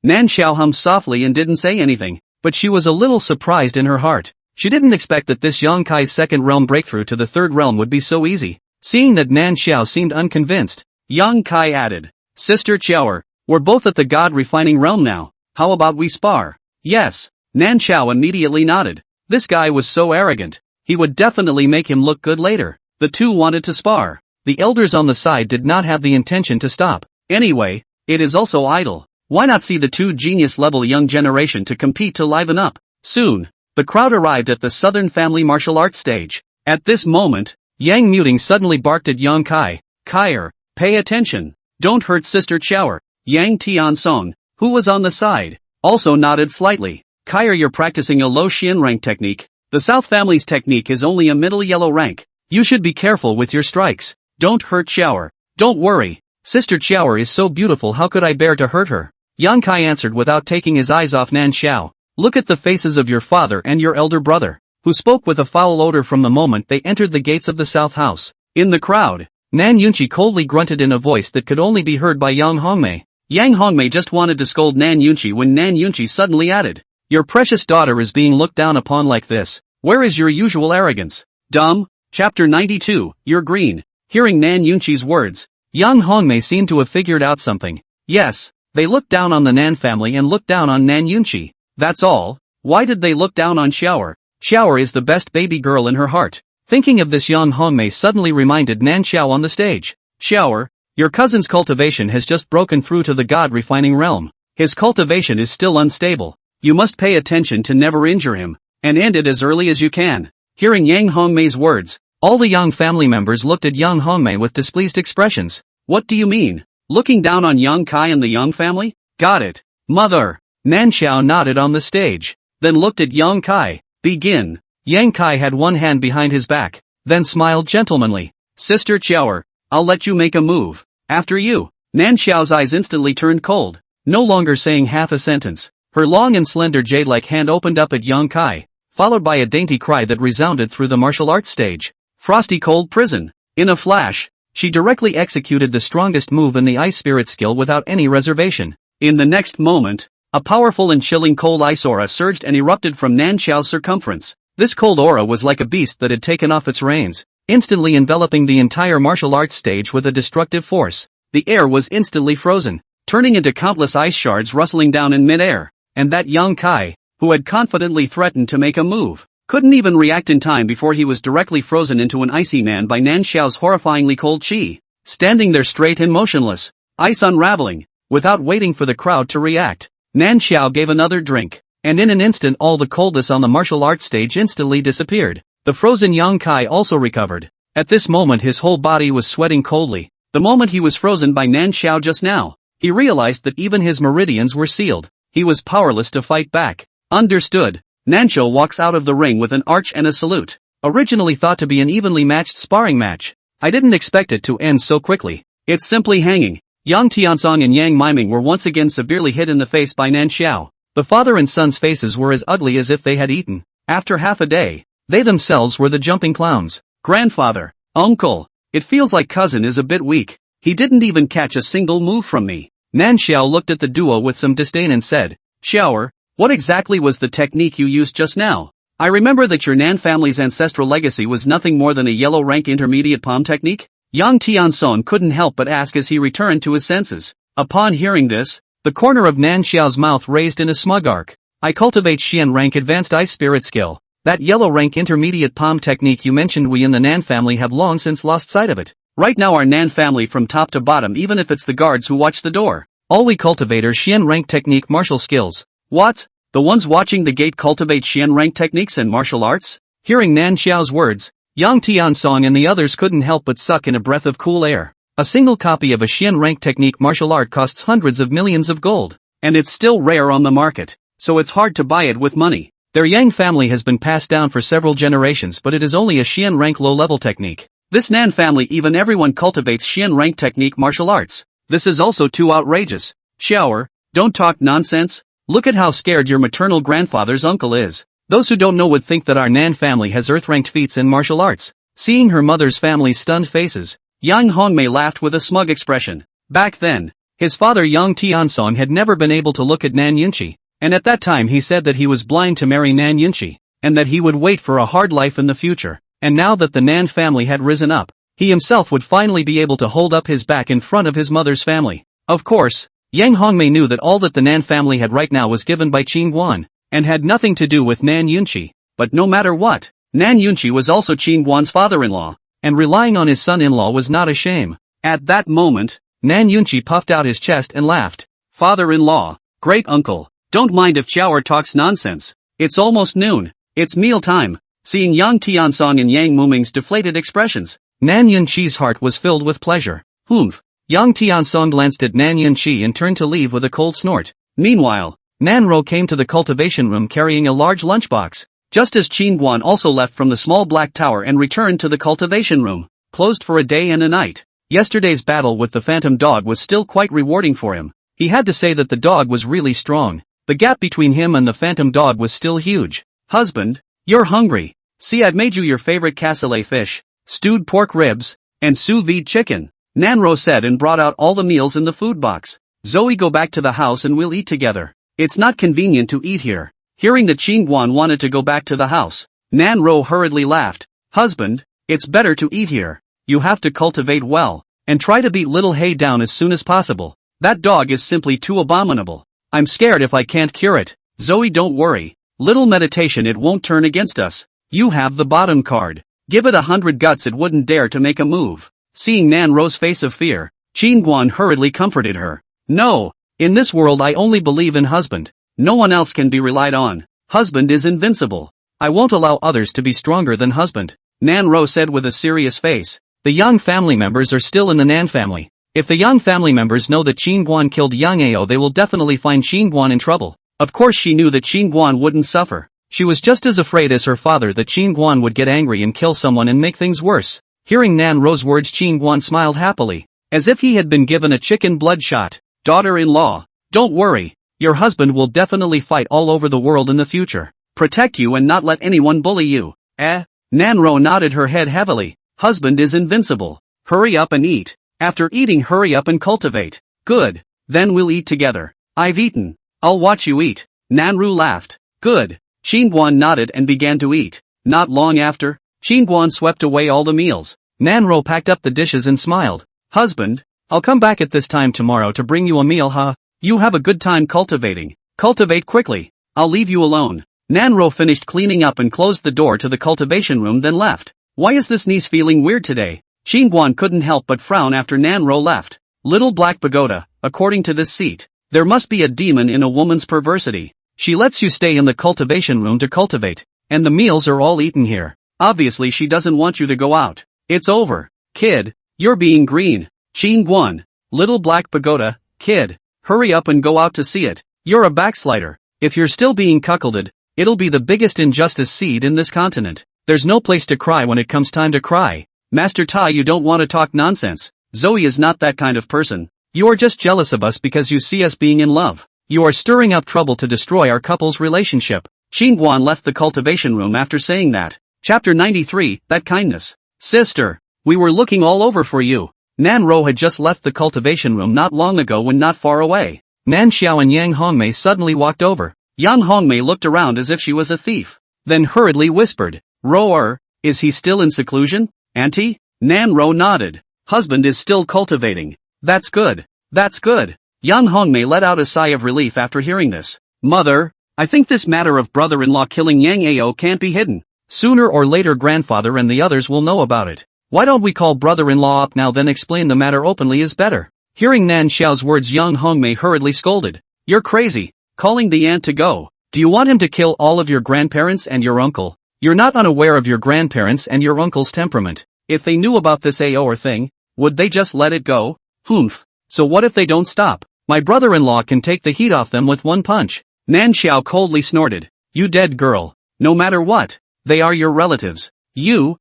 Nan Xiao hummed softly and didn't say anything, but she was a little surprised in her heart. She didn't expect that this Yang Kai's second realm breakthrough to the third realm would be so easy. Seeing that Nan Xiao seemed unconvinced, Yang Kai added, Sister Xiaoer, we're both at the God refining realm now. How about we spar? Yes. Nan Xiao immediately nodded. This guy was so arrogant. He would definitely make him look good later. The two wanted to spar. The elders on the side did not have the intention to stop. Anyway, it is also idle. Why not see the two genius-level young generation to compete to liven up? Soon, the crowd arrived at the Southern Family Martial Arts stage. At this moment, Yang Muting suddenly barked at Yang Kai. Kaier, pay attention. Don't hurt Sister Xiaoer. Yang Tiansong, who was on the side, also nodded slightly. Kaier, you're practicing a low Xian rank technique. The South family's technique is only a middle yellow rank. You should be careful with your strikes. Don't hurt Xiaoer. Don't worry. Sister Xiaoer is so beautiful, how could I bear to hurt her? Yang Kai answered without taking his eyes off Nan Xiao. Look at the faces of your father and your elder brother, who spoke with a foul odor from the moment they entered the gates of the South House. In the crowd, Nan Yunqi coldly grunted in a voice that could only be heard by Yang Hongmei. Yang Hongmei just wanted to scold Nan Yunqi when Nan Yunqi suddenly added, Your precious daughter is being looked down upon like this. Where is your usual arrogance? Dumb. Chapter 92, You're green. Hearing Nan Yunqi's words, Yang Hongmei seemed to have figured out something. Yes, they looked down on the Nan family and looked down on Nan Yunqi. That's all. Why did they look down on Xiaoer? Xiaoer is the best baby girl in her heart. Thinking of this, Yang Hongmei suddenly reminded Nan Xiao on the stage. Xiaoer, your cousin's cultivation has just broken through to the God refining realm. His cultivation is still unstable. You must pay attention to never injure him, and end it as early as you can. Hearing Yang Hongmei's words, all the Yang family members looked at Yang Hongmei with displeased expressions. What do you mean? Looking down on Yang Kai and the Yang family? Got it. Mother. Nan Xiao nodded on the stage, then looked at Yang Kai. Begin. Yang Kai had one hand behind his back, then smiled gentlemanly. Sister Xiaoer, I'll let you make a move. After you. Nan Xiao's eyes instantly turned cold, no longer saying half a sentence. Her long and slender jade-like hand opened up at Yang Kai, followed by a dainty cry that resounded through the martial arts stage. Frosty cold prison. In a flash, she directly executed the strongest move in the ice spirit skill without any reservation. In the next moment, a powerful and chilling cold ice aura surged and erupted from Nan Xiao's circumference. This cold aura was like a beast that had taken off its reins, instantly enveloping the entire martial arts stage with a destructive force. The air was instantly frozen, turning into countless ice shards rustling down in mid-air, and that Yang Kai, who had confidently threatened to make a move, couldn't even react in time before he was directly frozen into an icy man by Nan Xiao's horrifyingly cold qi. Standing there straight and motionless, ice unraveling, without waiting for the crowd to react, Nan Xiao gave another drink, and in an instant all the coldness on the martial arts stage instantly disappeared. The frozen Yang Kai also recovered. At this moment his whole body was sweating coldly. The moment he was frozen by Nan Xiao just now, he realized that even his meridians were sealed. He was powerless to fight back. Understood. Nancho walks out of the ring with an arch and a salute. Originally thought to be an evenly matched sparring match, I didn't expect it to end so quickly. It's simply hanging. Yang Tiansong and Yang Miming were once again severely hit in the face by Nan Xiao. The father and son's faces were as ugly as if they had eaten. After half a day, they themselves were the jumping clowns. Grandfather, uncle, it feels like cousin is a bit weak. He didn't even catch a single move from me. Nan Xiao looked at the duo with some disdain and said, Xiaoer, what exactly was the technique you used just now? I remember that your Nan family's ancestral legacy was nothing more than a yellow rank intermediate palm technique? Yang Tianson couldn't help but ask as he returned to his senses. Upon hearing this, the corner of Nan Xiao's mouth raised in a smug arc. I cultivate Xian rank advanced ice spirit skill. That yellow rank intermediate palm technique you mentioned, we in the Nan family have long since lost sight of it. Right now our Nan family from top to bottom, even if it's the guards who watch the door, all we cultivate are Xian rank technique martial skills. What? The ones watching the gate cultivate Xian rank techniques and martial arts? Hearing Nan Xiao's words, Yang Tiansong and the others couldn't help but suck in a breath of cool air. A single copy of a Xian rank technique martial art costs hundreds of millions of gold, and it's still rare on the market, so it's hard to buy it with money. Their Yang family has been passed down for several generations, but it is only a Xian rank low-level technique. This Nan family, even everyone cultivates Xian rank technique martial arts. This is also too outrageous. Xiaoer, don't talk nonsense. Look at how scared your maternal grandfather's uncle is. Those who don't know would think that our Nan family has earth-ranked feats in martial arts. Seeing her mother's family's stunned faces, Yang Hongmei laughed with a smug expression. Back then, his father Yang Tiansong had never been able to look at Nan Yunqi, and at that time he said that he was blind to marry Nan Yunqi, and that he would wait for a hard life in the future. And now that the Nan family had risen up, he himself would finally be able to hold up his back in front of his mother's family. Of course, Yang Hongmei knew that all that the Nan family had right now was given by Qin Guan, and had nothing to do with Nan Yunqi. But no matter what, Nan Yunqi was also Qin Guan's father-in-law, and relying on his son-in-law was not a shame. At that moment, Nan Yunqi puffed out his chest and laughed. Father-in-law, great uncle, don't mind if Xiaoer talks nonsense. It's almost noon. It's meal time. Seeing Yang Tiansong and Yang Muming's deflated expressions, Nan Yunqi's heart was filled with pleasure. Humph. Yang Tiansong glanced at Nan Yunqi and turned to leave with a cold snort. Meanwhile, Nan Ro came to the cultivation room carrying a large lunchbox, just as Qin Guan also left from the small black tower and returned to the cultivation room, closed for a day and a night. Yesterday's battle with the phantom dog was still quite rewarding for him. He had to say that the dog was really strong. The gap between him and the phantom dog was still huge. Husband, you're hungry. See, I've made you your favorite cassoulet fish, stewed pork ribs, and sous vide chicken, Nanro said and brought out all the meals in the food box. Zoe, go back to the house and we'll eat together. It's not convenient to eat here. Hearing that Qin Guan wanted to go back to the house, Nanro hurriedly laughed. Husband, it's better to eat here. You have to cultivate well, and try to beat little Hay down as soon as possible. That dog is simply too abominable. I'm scared if I can't cure it. Zoe, don't worry. Little meditation, it won't turn against us. You have the bottom card. Give it 100 guts, it wouldn't dare to make a move. Seeing Nanro's face of fear, Qin Guan hurriedly comforted her. No, in this world I only believe in husband. No one else can be relied on. Husband is invincible. I won't allow others to be stronger than husband, Nanro said with a serious face. The Yang family members are still in the Nan family. If the Yang family members know that Qin Guan killed Yang Ao, they will definitely find Qin Guan in trouble. Of course she knew that Qin Guan wouldn't suffer. She was just as afraid as her father that Qin Guan would get angry and kill someone and make things worse. Hearing Nanro's words, Qin Guan smiled happily, as if he had been given a chicken blood shot. Daughter-in-law, don't worry. Your husband will definitely fight all over the world in the future. Protect you and not let anyone bully you. Nanro nodded her head heavily. Husband is invincible. Hurry up and eat. After eating, hurry up and cultivate. Good. Then we'll eat together. I've eaten. I'll watch you eat. Nanru laughed. Good. Qin Guan nodded and began to eat. Not long after, Qin Guan swept away all the meals. Nanro packed up the dishes and smiled. Husband, I'll come back at this time tomorrow to bring you a meal, huh? You have a good time cultivating. Cultivate quickly. I'll leave you alone. Nanro finished cleaning up and closed the door to the cultivation room, then left. Why is this niece feeling weird today? Qin Guan couldn't help but frown after Nanro left. Little Black Pagoda, according to this seat, there must be a demon in a woman's perversity. She lets you stay in the cultivation room to cultivate, and the meals are all eaten here. Obviously she doesn't want you to go out. It's over. Kid, you're being green. Qin Guan, Little Black Pagoda, kid, hurry up and go out to see it. You're a backslider. If you're still being cuckolded, it'll be the biggest injustice seed in this continent. There's no place to cry when it comes time to cry. Master Tai, you don't want to talk nonsense. Zoe is not that kind of person. You are just jealous of us because you see us being in love. You are stirring up trouble to destroy our couple's relationship. Qin Guan left the cultivation room after saying that. Chapter 93, That Kindness. Sister, we were looking all over for you. Nan Ro had just left the cultivation room not long ago when not far away. Nan Xiao and Yang Hongmei suddenly walked over. Yang Hongmei looked around as if she was a thief, then hurriedly whispered, "Ro, is he still in seclusion, auntie?" Nan Ro nodded. "Husband is still cultivating. That's good. That's good." Yang Hongmei let out a sigh of relief after hearing this. "Mother, I think this matter of brother-in-law killing Yang Ao can't be hidden. Sooner or later grandfather and the others will know about it. Why don't we call brother-in-law up now then explain the matter openly is better." Hearing Nan Xiao's words, Yang Hongmei hurriedly scolded. "You're crazy, calling the aunt to go. Do you want him to kill all of your grandparents and your uncle? You're not unaware of your grandparents and your uncle's temperament. If they knew about this Ao thing, would they just let it go? Humph. So what if they don't stop? My brother-in-law can take the heat off them with one punch." Nan Xiao coldly snorted. "You dead girl. No matter what, they are your relatives. You.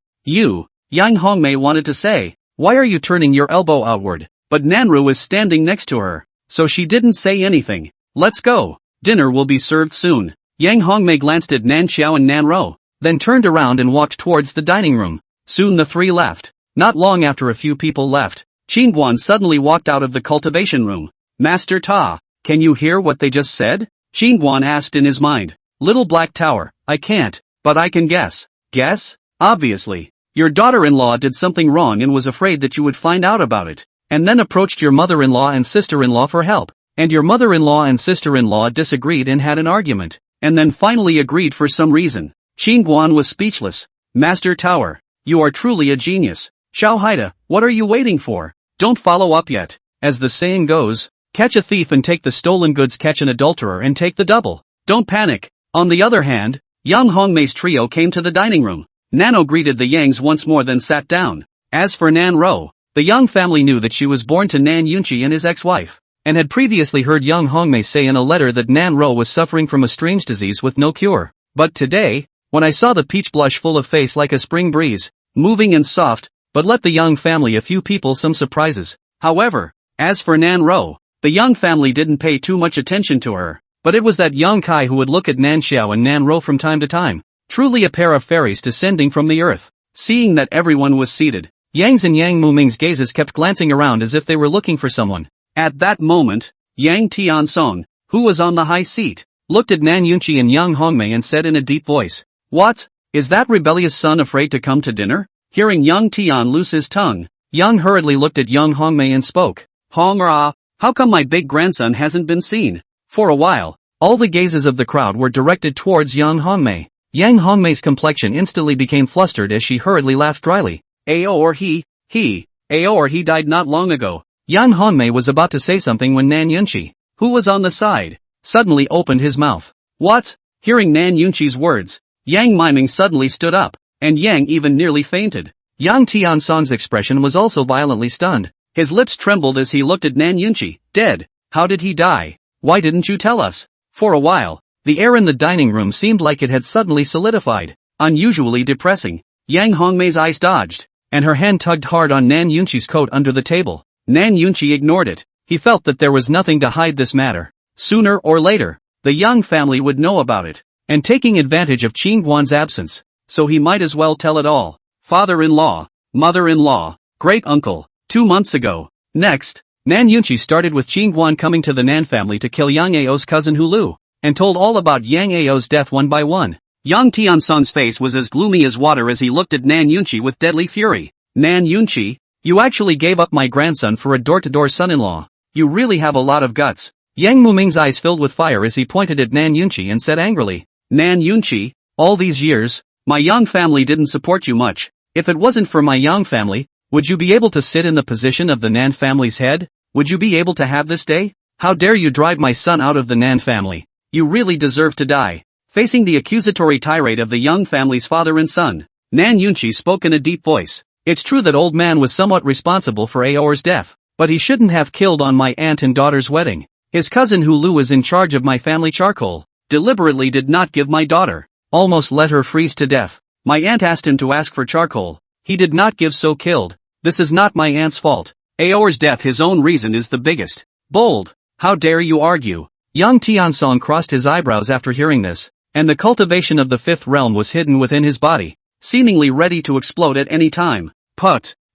Yang Hongmei wanted to say, "Why are you turning your elbow outward?" But Nanru was standing next to her, so she didn't say anything. "Let's go. Dinner will be served soon." Yang Hongmei glanced at Nan Xiao and Nan Ro, then turned around and walked towards the dining room. Soon the three left. Not long after a few people left, Qingguan suddenly walked out of the cultivation room. "Master Ta, can you hear what they just said?" Qingguan asked in his mind. "Little Black Tower, I can't, but I can guess." "Guess? Obviously. Your daughter-in-law did something wrong and was afraid that you would find out about it, and then approached your mother-in-law and sister-in-law for help, and your mother-in-law and sister-in-law disagreed and had an argument, and then finally agreed for some reason." Qingguan was speechless. "Master Tower, you are truly a genius. Xiao Haida, what are you waiting for? Don't follow up yet. As the saying goes, catch a thief and take the stolen goods, catch an adulterer and take the double. Don't panic." On the other hand, Yang Hongmei's trio came to the dining room. Nano greeted the Yangs once more then sat down. As for Nan Ro, the Yang family knew that she was born to Nan Yunqi and his ex-wife, and had previously heard Yang Hongmei say in a letter that Nan Ro was suffering from a strange disease with no cure. But today, when I saw the peach blush full of face like a spring breeze, moving and soft, but let the Yang family a few people some surprises. However, as for Nan Ro, the Yang family didn't pay too much attention to her, but it was that Yang Kai who would look at Nan Xiao and Nan Ro from time to time. Truly a pair of fairies descending from the earth. Seeing that everyone was seated, Yang's and Yang Muming's gazes kept glancing around as if they were looking for someone. At that moment, Yang Tiansong, who was on the high seat, looked at Nan Yunqi and Yang Hongmei and said in a deep voice, "What? Is that rebellious son afraid to come to dinner?" Hearing Yang Tian loose his tongue, Yang hurriedly looked at Yang Hongmei and spoke. "Hong-ra, how come my big grandson hasn't been seen?" For a while, all the gazes of the crowd were directed towards Yang Hongmei. Yang Hongmei's complexion instantly became flustered as she hurriedly laughed dryly. "Ao or he died not long ago." Yang Hongmei was about to say something when Nan Yunqi, who was on the side, suddenly opened his mouth. "What?" Hearing Nan Yunqi's words, Yang Miming suddenly stood up, and Yang even nearly fainted. Yang Tiansong's expression was also violently stunned. His lips trembled as he looked at Nan Yunqi. "Dead? How did he die? Why didn't you tell us?" For a while, the air in the dining room seemed like it had suddenly solidified. Unusually depressing. Yang Hongmei's eyes dodged, and her hand tugged hard on Nan Yunqi's coat under the table. Nan Yunqi ignored it. He felt that there was nothing to hide this matter. Sooner or later, the Yang family would know about it, and taking advantage of Qingguan's absence, so he might as well tell it all. Father-in-law, mother-in-law, great-uncle, 2 months ago. Next, Nan Yunqi started with Qingguan coming to the Nan family to kill Yang Ao's cousin Hulu, and told all about Yang Ao's death one by one. Yang Tiansong's face was as gloomy as water as he looked at Nan Yunqi with deadly fury. "Nan Yunqi, you actually gave up my grandson for a door-to-door son-in-law. You really have a lot of guts." Yang Muming's eyes filled with fire as he pointed at Nan Yunqi and said angrily, "Nan Yunqi, all these years, my Yang family didn't support you much. If it wasn't for my Yang family, would you be able to sit in the position of the Nan family's head? Would you be able to have this day? How dare you drive my son out of the Nan family? You really deserve to die." Facing the accusatory tirade of the Yang family's father and son, Nan Yunqi spoke in a deep voice. "It's true that old man was somewhat responsible for Aor's death, but he shouldn't have killed on my aunt and daughter's wedding. His cousin Hulu was in charge of my family charcoal, deliberately did not give my daughter, almost let her freeze to death. My aunt asked him to ask for charcoal, he did not give, so killed. This is not my aunt's fault. Aor's death, his own reason is the biggest. Bold. How dare you argue?" Yang Tiansong crossed his eyebrows after hearing this, and the cultivation of the fifth realm was hidden within his body, seemingly ready to explode at any time.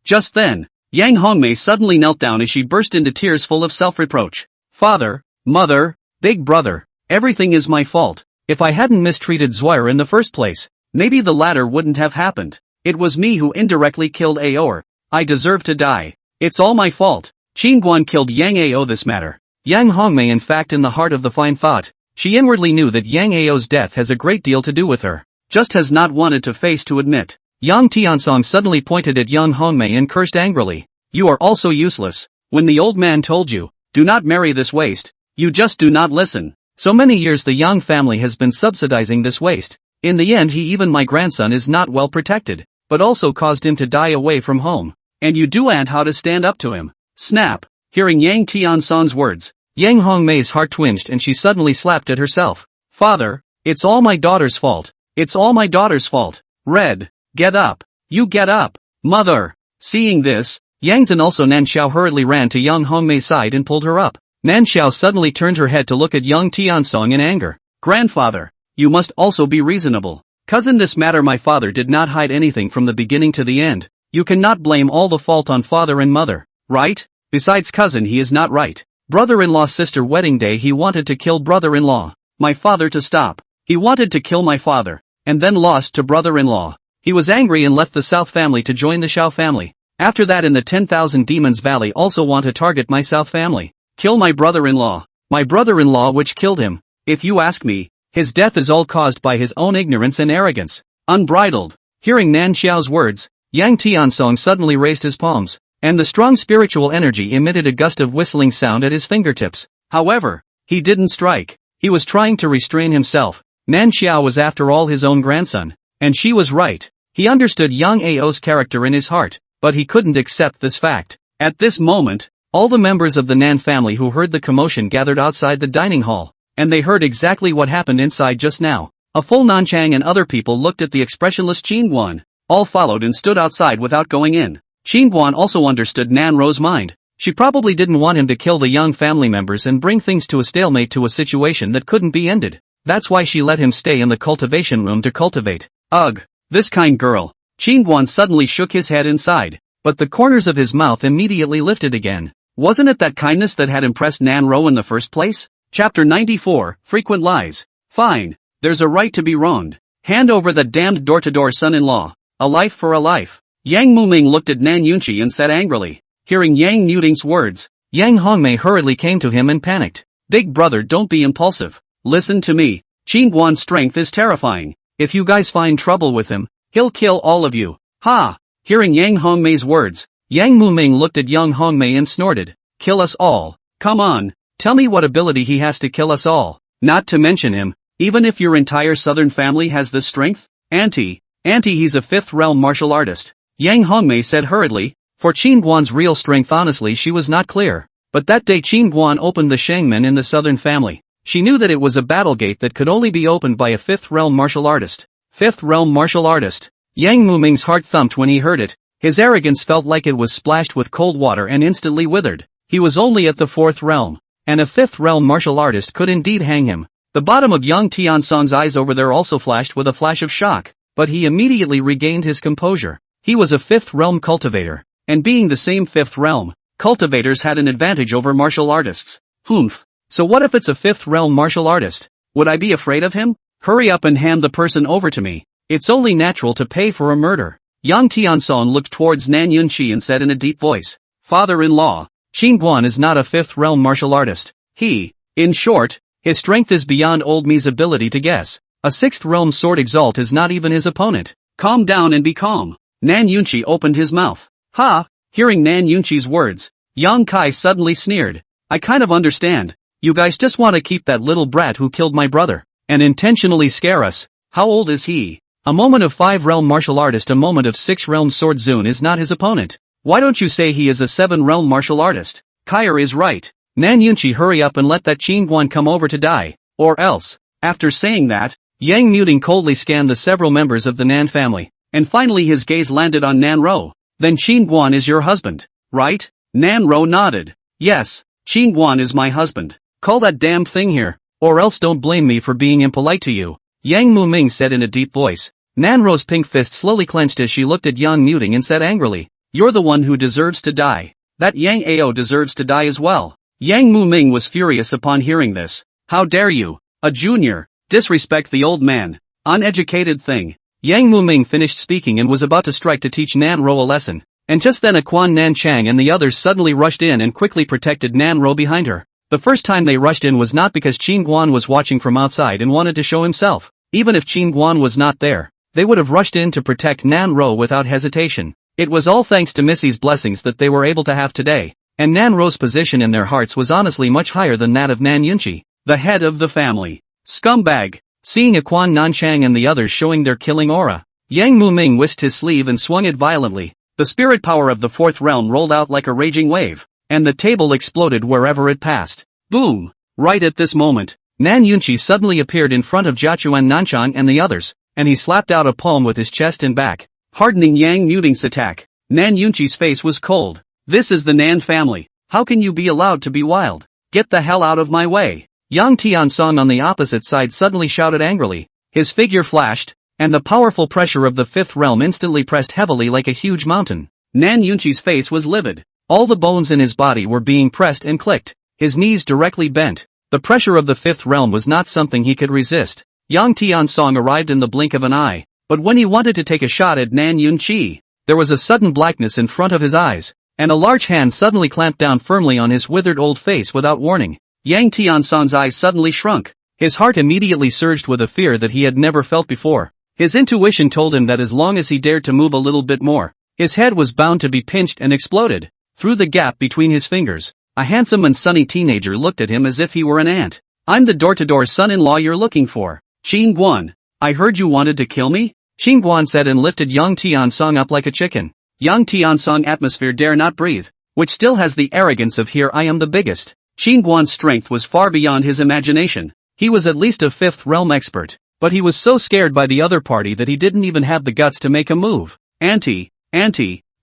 Just then, Yang Hongmei suddenly knelt down as she burst into tears full of self-reproach. Father, mother, big brother, everything is my fault. If I hadn't mistreated Zuire in the first place, maybe the latter wouldn't have happened. It was me who indirectly killed Aor. I deserve to die. It's all my fault. Qingguan killed Yang Ao this matter. Yang Hongmei in fact in the heart of the fine thought, she inwardly knew that Yang Ao's death has a great deal to do with her. Just has not wanted to face to admit. Yang Tiansong suddenly pointed at Yang Hongmei and cursed angrily. You are also useless. When the old man told you, do not marry this waste, you just do not listen. So many years the Yang family has been subsidizing this waste. In the end even my grandson is not well protected, but also caused him to die away from home. And you do and how to stand up to him. Snap. Hearing Yang Tiansong's words, Yang Hongmei's heart twinged and she suddenly slapped at herself. Father, it's all my daughter's fault. It's all my daughter's fault. Red. Get up. You get up. Mother. Seeing this, Yang and also Nanxiao hurriedly ran to Yang Hongmei's side and pulled her up. Nanxiao suddenly turned her head to look at Yang Tiansong in anger. Grandfather, you must also be reasonable. Cousin, this matter my father did not hide anything from the beginning to the end. You cannot blame all the fault on father and mother, right? Besides cousin he is not right. Brother-in-law sister wedding day he wanted to kill brother-in-law. My father to stop. He wanted to kill my father, and then lost to brother-in-law. He was angry and left the South family to join the Shao family. After that in the 10,000 Demons Valley also want to target my South family. Kill my brother-in-law. My brother-in-law which killed him. If you ask me, his death is all caused by his own ignorance and arrogance. Unbridled. Hearing Nan Xiao's words, Yang Tiansong suddenly raised his palms, and the strong spiritual energy emitted a gust of whistling sound at his fingertips. However, he didn't strike. He was trying to restrain himself. Nan Xiao was after all his own grandson. And she was right. He understood Yang Ao's character in his heart, but he couldn't accept this fact. At this moment, all the members of the Nan family who heard the commotion gathered outside the dining hall, and they heard exactly what happened inside just now. A full Nanchang and other people looked at the expressionless Qingguan. All followed and stood outside without going in. Qingguan also understood Nan Ro's mind. She probably didn't want him to kill the young family members and bring things to a stalemate to a situation that couldn't be ended. That's why she let him stay in the cultivation room to cultivate. Ugh, this kind girl. Qingguan suddenly shook his head inside, but the corners of his mouth immediately lifted again. Wasn't it that kindness that had impressed Nan Ro in the first place? Chapter 94, Frequent Lies. Fine, there's a right to be wronged. Hand over that damned door-to-door son-in-law. A life for a life. Yang Muming looked at Nan Yunqi and said angrily. Hearing Yang Nuding's words, Yang Hongmei hurriedly came to him and panicked. Big brother, don't be impulsive. Listen to me. Qingguan's strength is terrifying. If you guys find trouble with him, he'll kill all of you. Ha! Hearing Yang Hongmei's words, Yang Muming looked at Yang Hongmei and snorted. Kill us all. Come on. Tell me what ability he has to kill us all. Not to mention him, even if your entire southern family has this strength? Auntie, he's a fifth realm martial artist. Yang Hongmei said hurriedly. For Qingguan's real strength honestly she was not clear. But that day Qingguan opened the Shangmen in the southern family. She knew that it was a battle gate that could only be opened by a fifth realm martial artist. Fifth realm martial artist. Yang Muming's heart thumped when he heard it. His arrogance felt like it was splashed with cold water and instantly withered. He was only at the fourth realm. And a fifth realm martial artist could indeed hang him. The bottom of Yang Tiansong's eyes over there also flashed with a flash of shock. But he immediately regained his composure. He was a fifth realm cultivator. And being the same fifth realm, cultivators had an advantage over martial artists. Humph. So what if it's a fifth realm martial artist? Would I be afraid of him? Hurry up and hand the person over to me. It's only natural to pay for a murder. Yang Tiansong looked towards Nan Yunqi and said in a deep voice. Father-in-law, Qingguan is not a fifth realm martial artist. In short, his strength is beyond old me's ability to guess. A sixth realm sword exalt is not even his opponent. Calm down and be calm. Nan Yunqi opened his mouth. Ha! Hearing Nan Yunqi's words, Yang Kai suddenly sneered. I kind of understand. You guys just want to keep that little brat who killed my brother, and intentionally scare us. How old is he? A moment of 5-realm martial artist, a moment of 6-realm sword Zun is not his opponent. Why don't you say he is a 7-realm martial artist? Kyer is right. Nan Yunqi, hurry up and let that Qingguan come over to die, or else. After saying that, Yang Muting coldly scanned the several members of the Nan family, and finally his gaze landed on Nan Ro. Then Qingguan is your husband, right? Nan Ro nodded. Yes, Qingguan is my husband. Call that damn thing here, or else don't blame me for being impolite to you. Yang Muming said in a deep voice. Nan Ro's pink fist slowly clenched as she looked at Yang Muting and said angrily. You're the one who deserves to die. That Yang Ao deserves to die as well. Yang Muming was furious upon hearing this. How dare you, a junior, disrespect the old man. Uneducated thing. Yang Muming finished speaking and was about to strike to teach Nan Ro a lesson. And just then Quan Nan Chang and the others suddenly rushed in and quickly protected Nan Ro behind her. The first time they rushed in was not because Qin Guan was watching from outside and wanted to show himself. Even if Qin Guan was not there, they would have rushed in to protect Nan Ro without hesitation. It was all thanks to Missy's blessings that they were able to have today, and Nan Ro's position in their hearts was honestly much higher than that of Nan Yunqi, the head of the family. Scumbag! Seeing Quan Nan Chang and the others showing their killing aura, Yang Muming whisked his sleeve and swung it violently. The spirit power of the fourth realm rolled out like a raging wave, and the table exploded wherever it passed. Boom! Right at this moment, Nan Yunqi suddenly appeared in front of Jiachuan Nanchan and the others, and he slapped out a palm with his chest and back, hardening Yang Muting's attack. Nan Yunqi's face was cold. This is the Nan family. How can you be allowed to be wild? Get the hell out of my way! Yang Tiansong on the opposite side suddenly shouted angrily. His figure flashed, and the powerful pressure of the fifth realm instantly pressed heavily like a huge mountain. Nan Yunqi's face was livid. All the bones in his body were being pressed and clicked. His knees directly bent. The pressure of the fifth realm was not something he could resist. Yang Tiansong arrived in the blink of an eye, but when he wanted to take a shot at Nan Yunqi, there was a sudden blackness in front of his eyes, and a large hand suddenly clamped down firmly on his withered old face without warning. Yang Tiansong's eyes suddenly shrunk. His heart immediately surged with a fear that he had never felt before. His intuition told him that as long as he dared to move a little bit more, his head was bound to be pinched and exploded. Through the gap between his fingers, a handsome and sunny teenager looked at him as if he were an ant. I'm the door-to-door son-in-law you're looking for. Qin Guan, I heard you wanted to kill me? Qin Guan said and lifted Yang Tiansong up like a chicken. Yang Tiansong atmosphere dare not breathe, which still has the arrogance of here I am the biggest. Qin Guan's strength was far beyond his imagination. He was at least a fifth realm expert, but he was so scared by the other party that he didn't even have the guts to make a move. Auntie,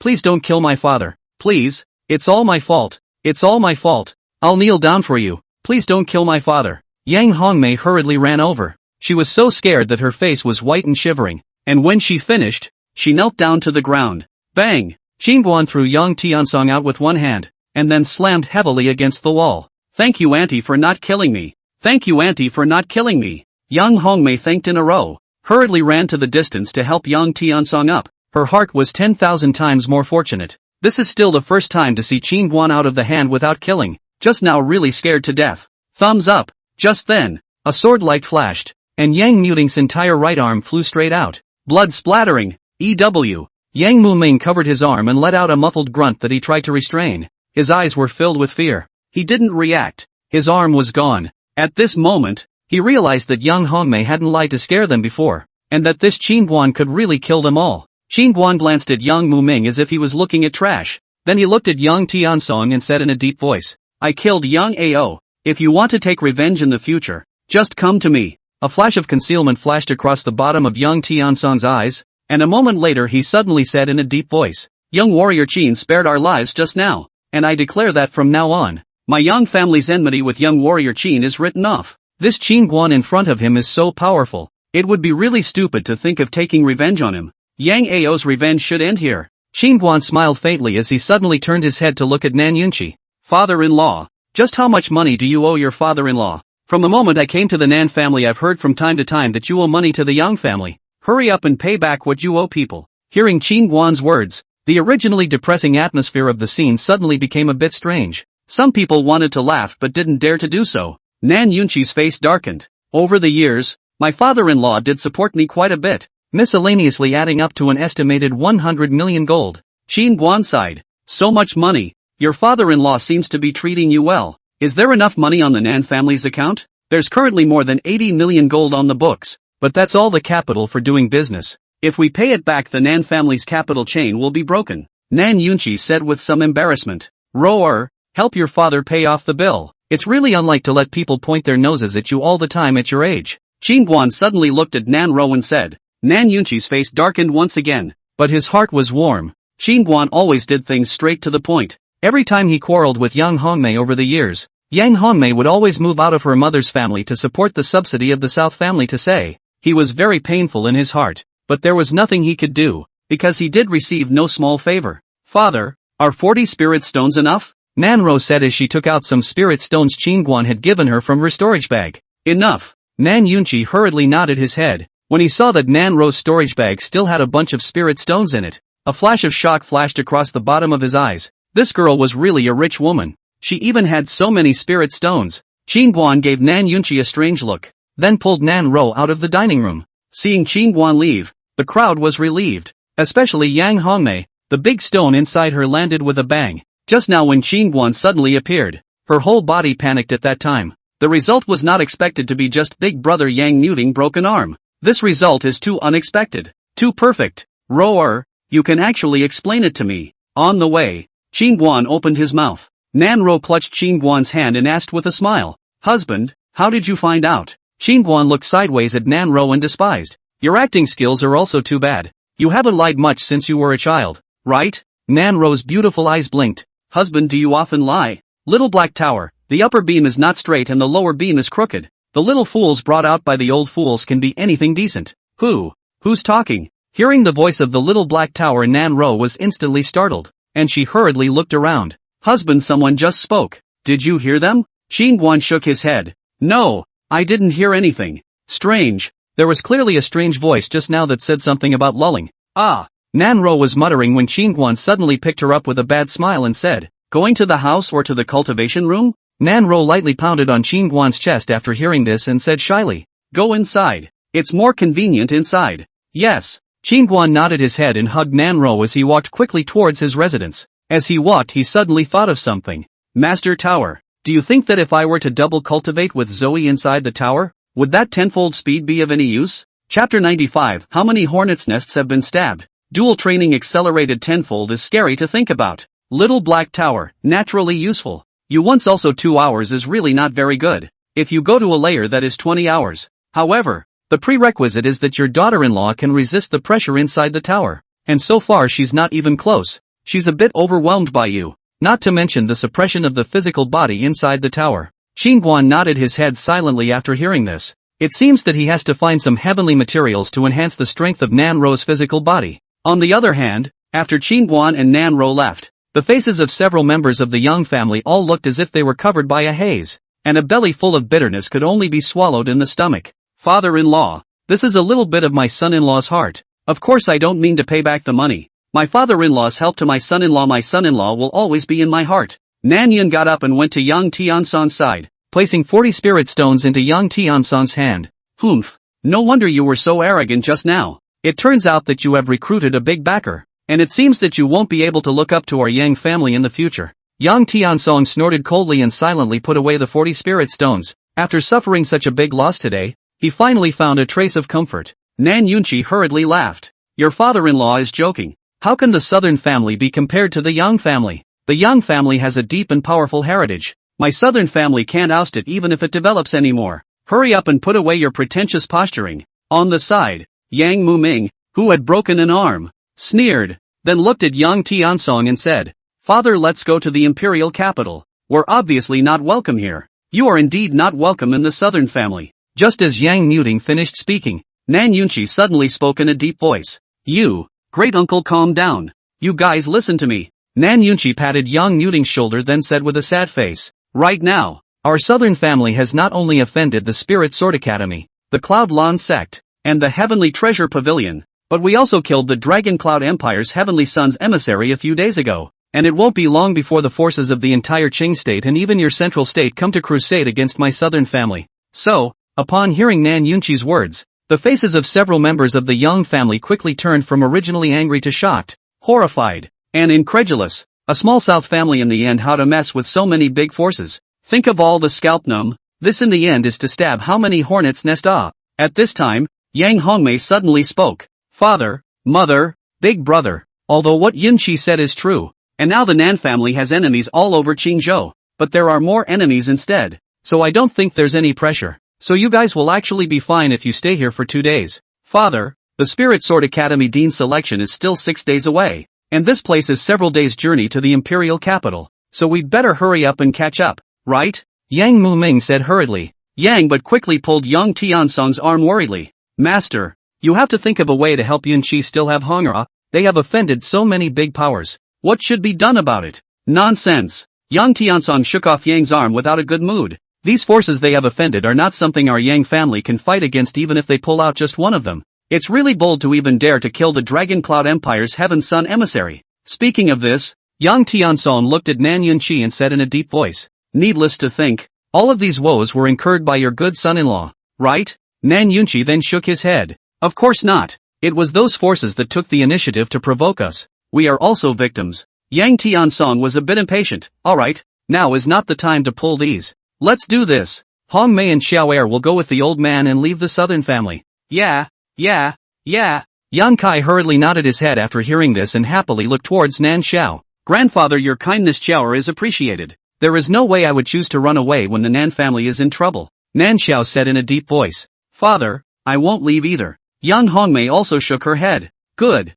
please don't kill my father. Please, it's all my fault. It's all my fault. I'll kneel down for you. Please don't kill my father. Yang Hongmei hurriedly ran over. She was so scared that her face was white and shivering, and when she finished, she knelt down to the ground. Bang! Qin Guan threw Yang Tiansong out with one hand, and then slammed heavily against the wall. Thank you auntie for not killing me. Thank you auntie for not killing me. Yang Hongmei thanked in a row, hurriedly ran to the distance to help Yang Tiansong up. Her heart was 10,000 times more fortunate. This is still the first time to see Qin Guan out of the hand without killing, just now really scared to death. Thumbs up. Just then, a sword light flashed, and Yang Muting's entire right arm flew straight out. Blood splattering. EW. Yang Muming covered his arm and let out a muffled grunt that he tried to restrain. His eyes were filled with fear. He didn't react. His arm was gone. At this moment, he realized that Yang Hongmei hadn't lied to scare them before, and that this Qin Guan could really kill them all. Qin Guan glanced at Yang Muming as if he was looking at trash. Then he looked at Yang Tiansong and said in a deep voice, I killed Yang Ao. If you want to take revenge in the future, just come to me. A flash of concealment flashed across the bottom of Yang Tiansong's eyes, and a moment later he suddenly said in a deep voice, Young warrior Qin spared our lives just now, and I declare that from now on, my Yang family's enmity with young warrior Qin is written off. This Qin Guan in front of him is so powerful, it would be really stupid to think of taking revenge on him. Yang Ao's revenge should end here. Qin Guan smiled faintly as he suddenly turned his head to look at Nan Yunqi. Father-in-law, just how much money do you owe your father-in-law? From the moment I came to the Nan family I've heard from time to time that you owe money to the Yang family. Hurry up and pay back what you owe people. Hearing Qin Guan's words, the originally depressing atmosphere of the scene suddenly became a bit strange. Some people wanted to laugh but didn't dare to do so. Nan Yunqi's face darkened. Over the years, my father-in-law did support me quite a bit, miscellaneously adding up to an estimated 100 million gold. Qin Guan sighed. So much money. Your father-in-law seems to be treating you well. Is there enough money on the Nan family's account? There's currently more than 80 million gold on the books, but that's all the capital for doing business. If we pay it back the Nan family's capital chain will be broken. Nan Yunqi said with some embarrassment. Roar, help your father pay off the bill. It's really unlike to let people point their noses at you all the time at your age. Qin Guan suddenly looked at Nan Ro and said. Nan Yunqi's face darkened once again, but his heart was warm. Qin Guan always did things straight to the point. Every time he quarreled with Yang Hongmei over the years, Yang Hongmei would always move out of her mother's family to support the subsidy of the South family to say. He was very painful in his heart, but there was nothing he could do, because he did receive no small favor. Father, are 40 spirit stones enough? Nanro said as she took out some spirit stones Qingguan had given her from her storage bag. Enough. Nan Yunqi hurriedly nodded his head. When he saw that Nanro's storage bag still had a bunch of spirit stones in it, a flash of shock flashed across the bottom of his eyes. This girl was really a rich woman. She even had so many spirit stones. Qingguan gave Nan Yunqi a strange look, then pulled Nanro out of the dining room. Seeing Qingguan leave, the crowd was relieved, especially Yang Hongmei. The big stone inside her landed with a bang. Just now when Qingguan suddenly appeared, her whole body panicked at that time. The result was not expected to be just big brother Yang muting broken arm. This result is too unexpected, too perfect. Roar, you can actually explain it to me. On the way, Qingguan opened his mouth. Nanro clutched Qingguan's hand and asked with a smile, "Husband, how did you find out?" Qingguan looked sideways at Nanro and despised. "Your acting skills are also too bad. You haven't lied much since you were a child, right?" Nanro's beautiful eyes blinked. "Husband, do you often lie?" Little Black Tower, the upper beam is not straight and the lower beam is crooked. The little fools brought out by the old fools can be anything decent. Who's talking? Hearing the voice of the Little Black Tower, Nanro was instantly startled, and she hurriedly looked around. "Husband, someone just spoke. Did you hear them?" Qingguan shook his head. "No, I didn't hear anything." Strange. There was clearly a strange voice just now that said something about lulling. "Ah." Nanro was muttering when Qingguan suddenly picked her up with a bad smile and said, "Going to the house or to the cultivation room?" Nanro lightly pounded on Qingguan's chest after hearing this and said shyly, "Go inside. It's more convenient inside." "Yes." Qingguan nodded his head and hugged Nanro as he walked quickly towards his residence. As he walked, he suddenly thought of something. "Master Tower, do you think that if I were to double cultivate with Zoe inside the tower, would that tenfold speed be of any use?" Chapter 95. How many hornets' nests have been stabbed? Dual training accelerated tenfold is scary to think about. Little Black Tower, naturally useful. You once also 2 hours is really not very good. If you go to a layer that is 20 hours. However, the prerequisite is that your daughter-in-law can resist the pressure inside the tower. And so far she's not even close. She's a bit overwhelmed by you. Not to mention the suppression of the physical body inside the tower. Qingguan nodded his head silently after hearing this. It seems that he has to find some heavenly materials to enhance the strength of Nanro's physical body. On the other hand, after Qingguan and Nanro left, the faces of several members of the Yang family all looked as if they were covered by a haze, and a belly full of bitterness could only be swallowed in the stomach. "Father-in-law, this is a little bit of my son-in-law's heart. Of course I don't mean to pay back the money. My father-in-law's help to my son-in-law will always be in my heart." Nan Yun got up and went to Yang Tiansong's side, placing 40 spirit stones into Yang Tiansong's hand. "Humph, no wonder you were so arrogant just now. It turns out that you have recruited a big backer, and it seems that you won't be able to look up to our Yang family in the future." Yang Tiansong snorted coldly and silently put away the 40 spirit stones. After suffering such a big loss today, he finally found a trace of comfort. Nan Yunqi hurriedly laughed. "Your father-in-law is joking. How can the southern family be compared to the Yang family? The Yang family has a deep and powerful heritage. My southern family can't oust it even if it develops anymore. Hurry up and put away your pretentious posturing." On the side, Yang Muming, who had broken an arm, sneered, then looked at Yang Tiansong and said, "Father, let's go to the imperial capital. We're obviously not welcome here. You are indeed not welcome in the southern family." Just as Yang Muting finished speaking, Nan Yunqi suddenly spoke in a deep voice. "You, great uncle, calm down. You guys listen to me." Nan Yunqi patted Yang Muting's shoulder then said with a sad face, "Right now, our southern family has not only offended the Spirit Sword Academy, the Cloud Lawn sect, and the Heavenly Treasure Pavilion, but we also killed the Dragon Cloud Empire's Heavenly Sun's emissary a few days ago, and it won't be long before the forces of the entire Qing state and even your central state come to crusade against my southern family." So, upon hearing Nan Yunqi's words, the faces of several members of the Yang family quickly turned from originally angry to shocked, horrified, and incredulous. A small South family in the end, how to mess with so many big forces. Think of all the scalp numb. This in the end is to stab how many hornets' nest. At this time, Yang Hongmei suddenly spoke. "Father, mother, big brother, although what Yunqi said is true, and now the Nan family has enemies all over Qingzhou, but there are more enemies instead, so I don't think there's any pressure. So you guys will actually be fine if you stay here for 2 days. Father, the Spirit Sword Academy Dean's selection is still 6 days away, and this place is several days' journey to the imperial capital, so we'd better hurry up and catch up, right?" Yang Muming said hurriedly. Yang but quickly pulled Yang Tiansong's arm worriedly. "Master, you have to think of a way to help Yunqi still have Hongra. They have offended so many big powers. What should be done about it? Nonsense. Yang Tiansong shook off Yang's arm without a good mood. These forces they have offended are not something our Yang family can fight against even if they pull out just one of them. It's really bold to even dare to kill the Dragon Cloud Empire's Heaven Sun emissary. Speaking of this, Yang Tiansong looked at Nan Yunqi and said in a deep voice, needless to think, all of these woes were incurred by your good son-in-law, right? Nan Yunqi then shook his head. Of course not. It was those forces that took the initiative to provoke us. We are also victims. Yang Tiansong was a bit impatient. Alright, now is not the time to pull these. Let's do this. Hong Mei and Xiao Er will go with the old man and leave the southern family. Yeah. Yang Kai hurriedly nodded his head after hearing this and happily looked towards Nan Xiao. Grandfather, your kindness, Xiao Er, is appreciated. There is no way I would choose to run away when the Nan family is in trouble. Nan Xiao said in a deep voice. Father, I won't leave either. Young Hongmei also shook her head. Good.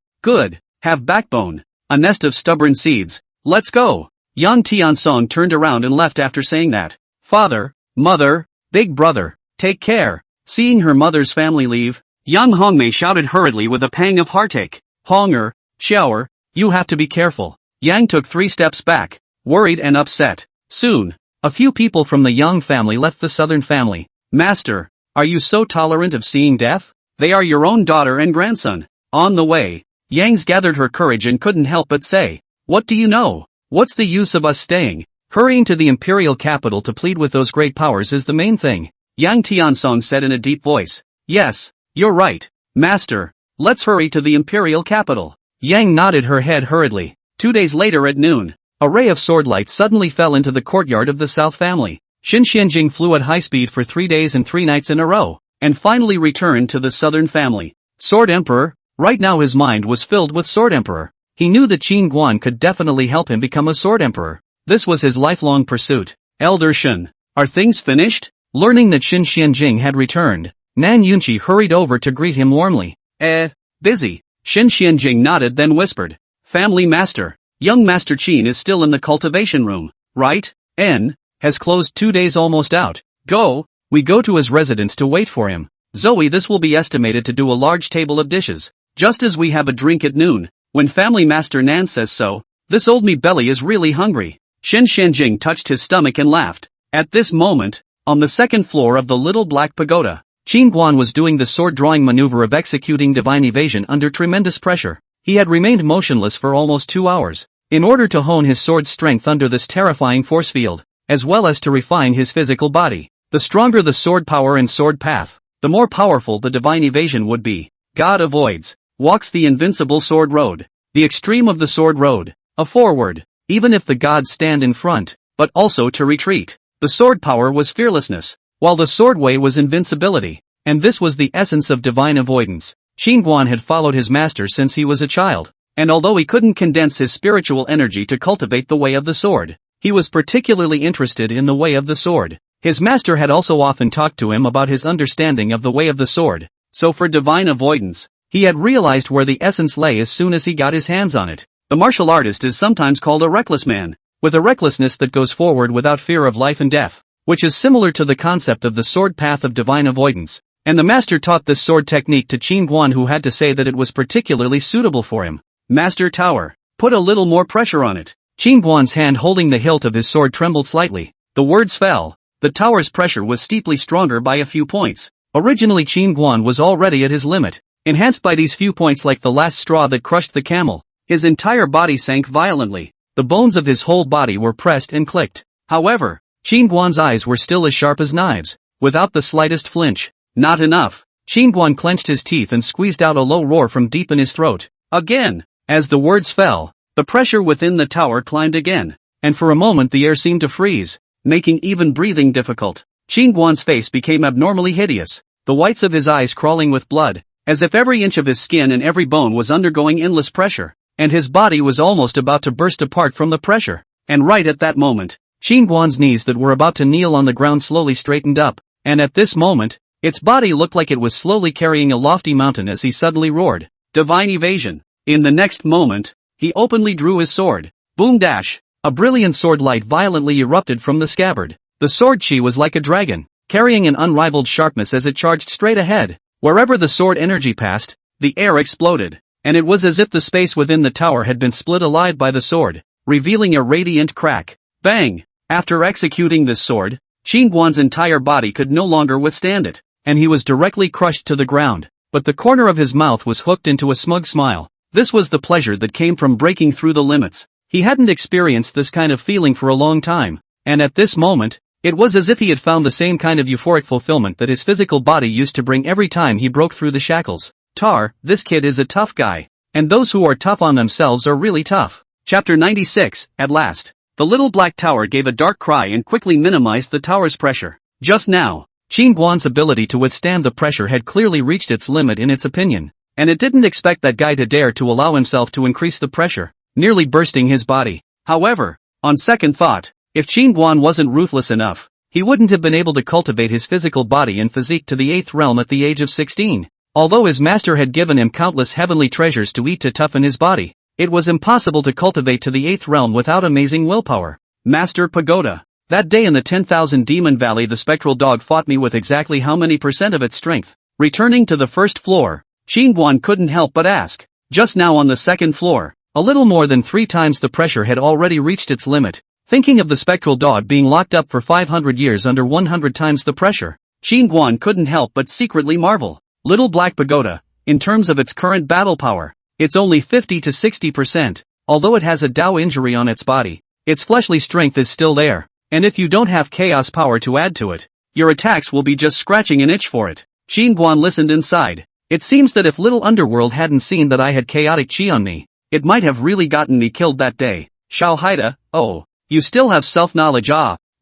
Have backbone. A nest of stubborn seeds. Let's go. Yang Tiansong turned around and left after saying that. Father, mother, big brother, take care. Seeing her mother's family leave, young Hongmei shouted hurriedly with a pang of heartache. Honger, Xiaoer, you have to be careful. Yang took 3 steps back, worried and upset. Soon, a few people from the Yang family left the southern family. Master, are you so tolerant of seeing death? They are your own daughter and grandson. On the way, Yang's gathered her courage and couldn't help but say, what do you know? What's the use of us staying? Hurrying to the imperial capital to plead with those great powers is the main thing. Yang Tiansong said in a deep voice. Yes, you're right, master. Let's hurry to the imperial capital. Yang nodded her head hurriedly. 2 days later at noon, a ray of sword light suddenly fell into the courtyard of the South family. Xin Xianjing flew at high speed for 3 days and 3 nights in a row, and finally returned to the southern family. Sword Emperor? Right now his mind was filled with Sword Emperor. He knew that Qin Guan could definitely help him become a Sword Emperor. This was his lifelong pursuit. Elder Shen, are things finished? Learning that Xin Xianjing had returned, Nan Yunqi hurried over to greet him warmly. Busy. Xin Xianjing nodded then whispered. Family Master, young Master Qin is still in the cultivation room, right? Has closed 2 days almost out. We go to his residence to wait for him. Zoe, this will be estimated to do a large table of dishes, just as we have a drink at noon. When Family Master Nan says so, this old me belly is really hungry. Xin Xianjing touched his stomach and laughed. At this moment, on the second floor of the little black pagoda, Qin Guan was doing the sword-drawing maneuver of executing divine evasion under tremendous pressure. He had remained motionless for almost 2 hours, in order to hone his sword's strength under this terrifying force field, as well as to refine his physical body. The stronger the sword power and sword path, the more powerful the divine evasion would be. God avoids, walks the invincible sword road, the extreme of the sword road, a forward, even if the gods stand in front, but also to retreat. The sword power was fearlessness, while the sword way was invincibility, and this was the essence of divine avoidance. Qin Guan had followed his master since he was a child, and although he couldn't condense his spiritual energy to cultivate the way of the sword, he was particularly interested in the way of the sword. His master had also often talked to him about his understanding of the way of the sword, so for divine avoidance, he had realized where the essence lay as soon as he got his hands on it. The martial artist is sometimes called a reckless man, with a recklessness that goes forward without fear of life and death, which is similar to the concept of the sword path of divine avoidance. And the master taught this sword technique to Qin Guan, who had to say that it was particularly suitable for him. Master Tower, put a little more pressure on it. Qin Guan's hand holding the hilt of his sword trembled slightly. The words fell. The tower's pressure was steeply stronger by a few points. Originally Qin Guan was already at his limit. Enhanced by these few points like the last straw that crushed the camel, his entire body sank violently. The bones of his whole body were pressed and clicked. However, Qin Guan's eyes were still as sharp as knives, without the slightest flinch. Not enough. Qin Guan clenched his teeth and squeezed out a low roar from deep in his throat. Again! As the words fell, the pressure within the tower climbed again, and for a moment the air seemed to freeze, making even breathing difficult. Qin Guan's face became abnormally hideous, the whites of his eyes crawling with blood, as if every inch of his skin and every bone was undergoing endless pressure, and his body was almost about to burst apart from the pressure. And right at that moment, Qin Guan's knees that were about to kneel on the ground slowly straightened up, and at this moment, its body looked like it was slowly carrying a lofty mountain as he suddenly roared. Divine evasion. In the next moment, he openly drew his sword. Boom dash! A brilliant sword light violently erupted from the scabbard. The sword chi was like a dragon, carrying an unrivaled sharpness as it charged straight ahead. Wherever the sword energy passed, the air exploded. and it was as if the space within the tower had been split alive by the sword, revealing a radiant crack. Bang! After executing this sword, Qin Guan's entire body could no longer withstand it, and he was directly crushed to the ground, but the corner of his mouth was hooked into a smug smile. This was the pleasure that came from breaking through the limits. He hadn't experienced this kind of feeling for a long time, and at this moment, it was as if he had found the same kind of euphoric fulfillment that his physical body used to bring every time he broke through the shackles. This kid is a tough guy. And those who are tough on themselves are really tough. Chapter 96, at last. The little black tower gave a dark cry and quickly minimized the tower's pressure. Just now, Qin Guan's ability to withstand the pressure had clearly reached its limit in its opinion, and it didn't expect that guy to dare to allow himself to increase the pressure, nearly bursting his body. However, on second thought, if Qin Guan wasn't ruthless enough, he wouldn't have been able to cultivate his physical body and physique to the 8th realm at the age of 16. Although his master had given him countless heavenly treasures to eat to toughen his body, it was impossible to cultivate to the 8th realm without amazing willpower. Master Pagoda. That day in the 10,000 Demon Valley, the spectral dog fought me with exactly how many % of its strength? Returning to the first floor, Qin Guan couldn't help but ask. Just now on the second floor, a little more than 3 times the pressure had already reached its limit. Thinking of the spectral dog being locked up for 500 years under 100 times the pressure, Qin Guan couldn't help but secretly marvel. Little Black Pagoda, in terms of its current battle power, it's only 50 to 60%, although it has a Dao injury on its body, its fleshly strength is still there, and if you don't have chaos power to add to it, your attacks will be just scratching an itch for it. Qin Guan listened inside. It seems that if Little Underworld hadn't seen that I had chaotic chi on me, it might have really gotten me killed that day. Xiao Haida, oh. You still have self-knowledge.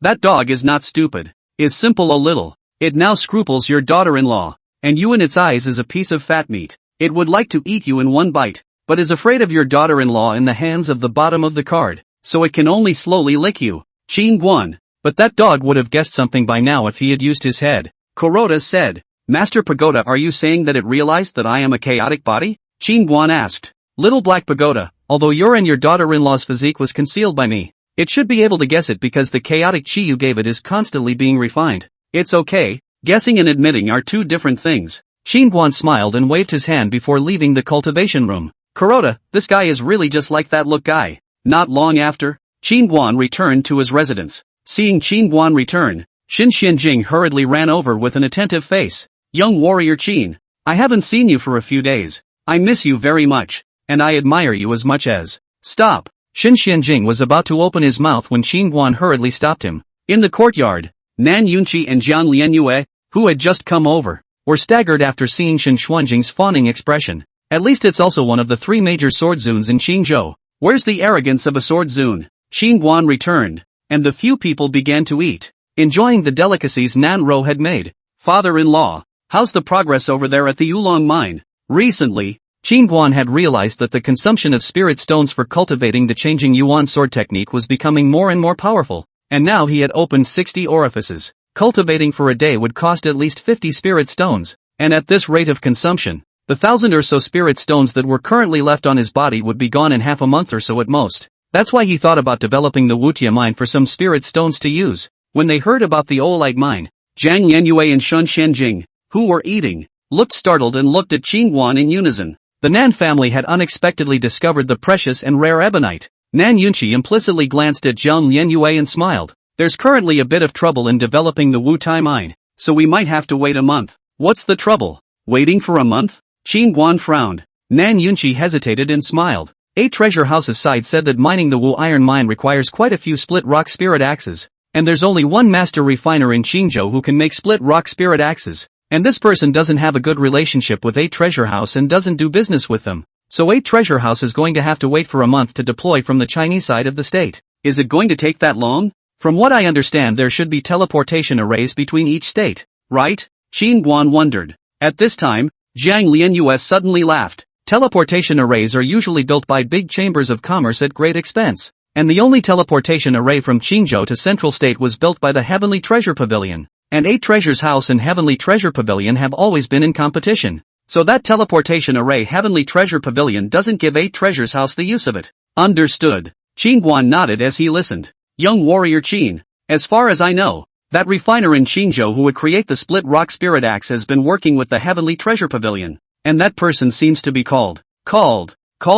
That dog is not stupid. Is simple a little. It now scruples your daughter-in-law, and you in its eyes is a piece of fat meat. It would like to eat you in one bite, but is afraid of your daughter-in-law in the hands of the bottom of the card, so it can only slowly lick you. Qin Guan. But that dog would have guessed something by now if he had used his head. Kuroda said. Master Pagoda, are you saying that it realized that I am a chaotic body? Qin Guan asked. Little Black Pagoda, although your and your daughter-in-law's physique was concealed by me, it should be able to guess it because the chaotic chi you gave it is constantly being refined. It's okay, guessing and admitting are two different things. Qin Guan smiled and waved his hand before leaving the cultivation room. Kuroda, this guy is really just like that look guy. Not long after, Qin Guan returned to his residence. Seeing Qin Guan return, Xin Xianjing hurriedly ran over with an attentive face. Young warrior Qin, I haven't seen you for a few days. I miss you very much, and I admire you as much as. Stop. Xin Xianjing was about to open his mouth when Qin Guan hurriedly stopped him. In the courtyard, Nan Yunqi and Jiang Lianyue, who had just come over, were staggered after seeing Xin Xuanjing's fawning expression. At least it's also one of the 3 major sword zoons in Qingzhou. Where's the arrogance of a sword zoon? Qin Guan returned, and the few people began to eat, enjoying the delicacies Nan Ro had made. Father-in-law, how's the progress over there at the Oolong mine? Recently, Qin Guan had realized that the consumption of spirit stones for cultivating the changing Yuan sword technique was becoming more and more powerful, and now he had opened 60 orifices. Cultivating for a day would cost at least 50 spirit stones, and at this rate of consumption, the 1,000 or so spirit stones that were currently left on his body would be gone in half a month or so at most. That's why he thought about developing the Wutia mine for some spirit stones to use. When they heard about the Oolite mine, Jiang Lianyue and Shun Xianjing, who were eating, looked startled and looked at Qin Guan in unison. The Nan family had unexpectedly discovered the precious and rare ebonite. Nan Yunqi implicitly glanced at Jiang Lianyue and smiled. There's currently a bit of trouble in developing the Wu Tai mine, so we might have to wait a month. What's the trouble? Waiting for a month? Qin Guan frowned. Nan Yunqi hesitated and smiled. A treasure house's side said that mining the Wu iron mine requires quite a few split rock spirit axes, and there's only one master refiner in Qingzhou who can make split rock spirit axes. And this person doesn't have a good relationship with a treasure house and doesn't do business with them. So a treasure house is going to have to wait for a month to deploy from the Chinese side of the state. Is it going to take that long? From what I understand, there should be teleportation arrays between each state, right? Qin Guan wondered. At this time, Jiang Lianyue suddenly laughed. Teleportation arrays are usually built by big chambers of commerce at great expense, and the only teleportation array from Qingzhou to Central State was built by the Heavenly Treasure Pavilion. And 8 Treasures House and Heavenly Treasure Pavilion have always been in competition. So that teleportation array Heavenly Treasure Pavilion doesn't give 8 Treasures House the use of it. Understood. Qin Guan nodded as he listened. Young warrior Qin, as far as I know, that refiner in Qingzhou who would create the split rock spirit axe has been working with the Heavenly Treasure Pavilion. And that person seems to be called Call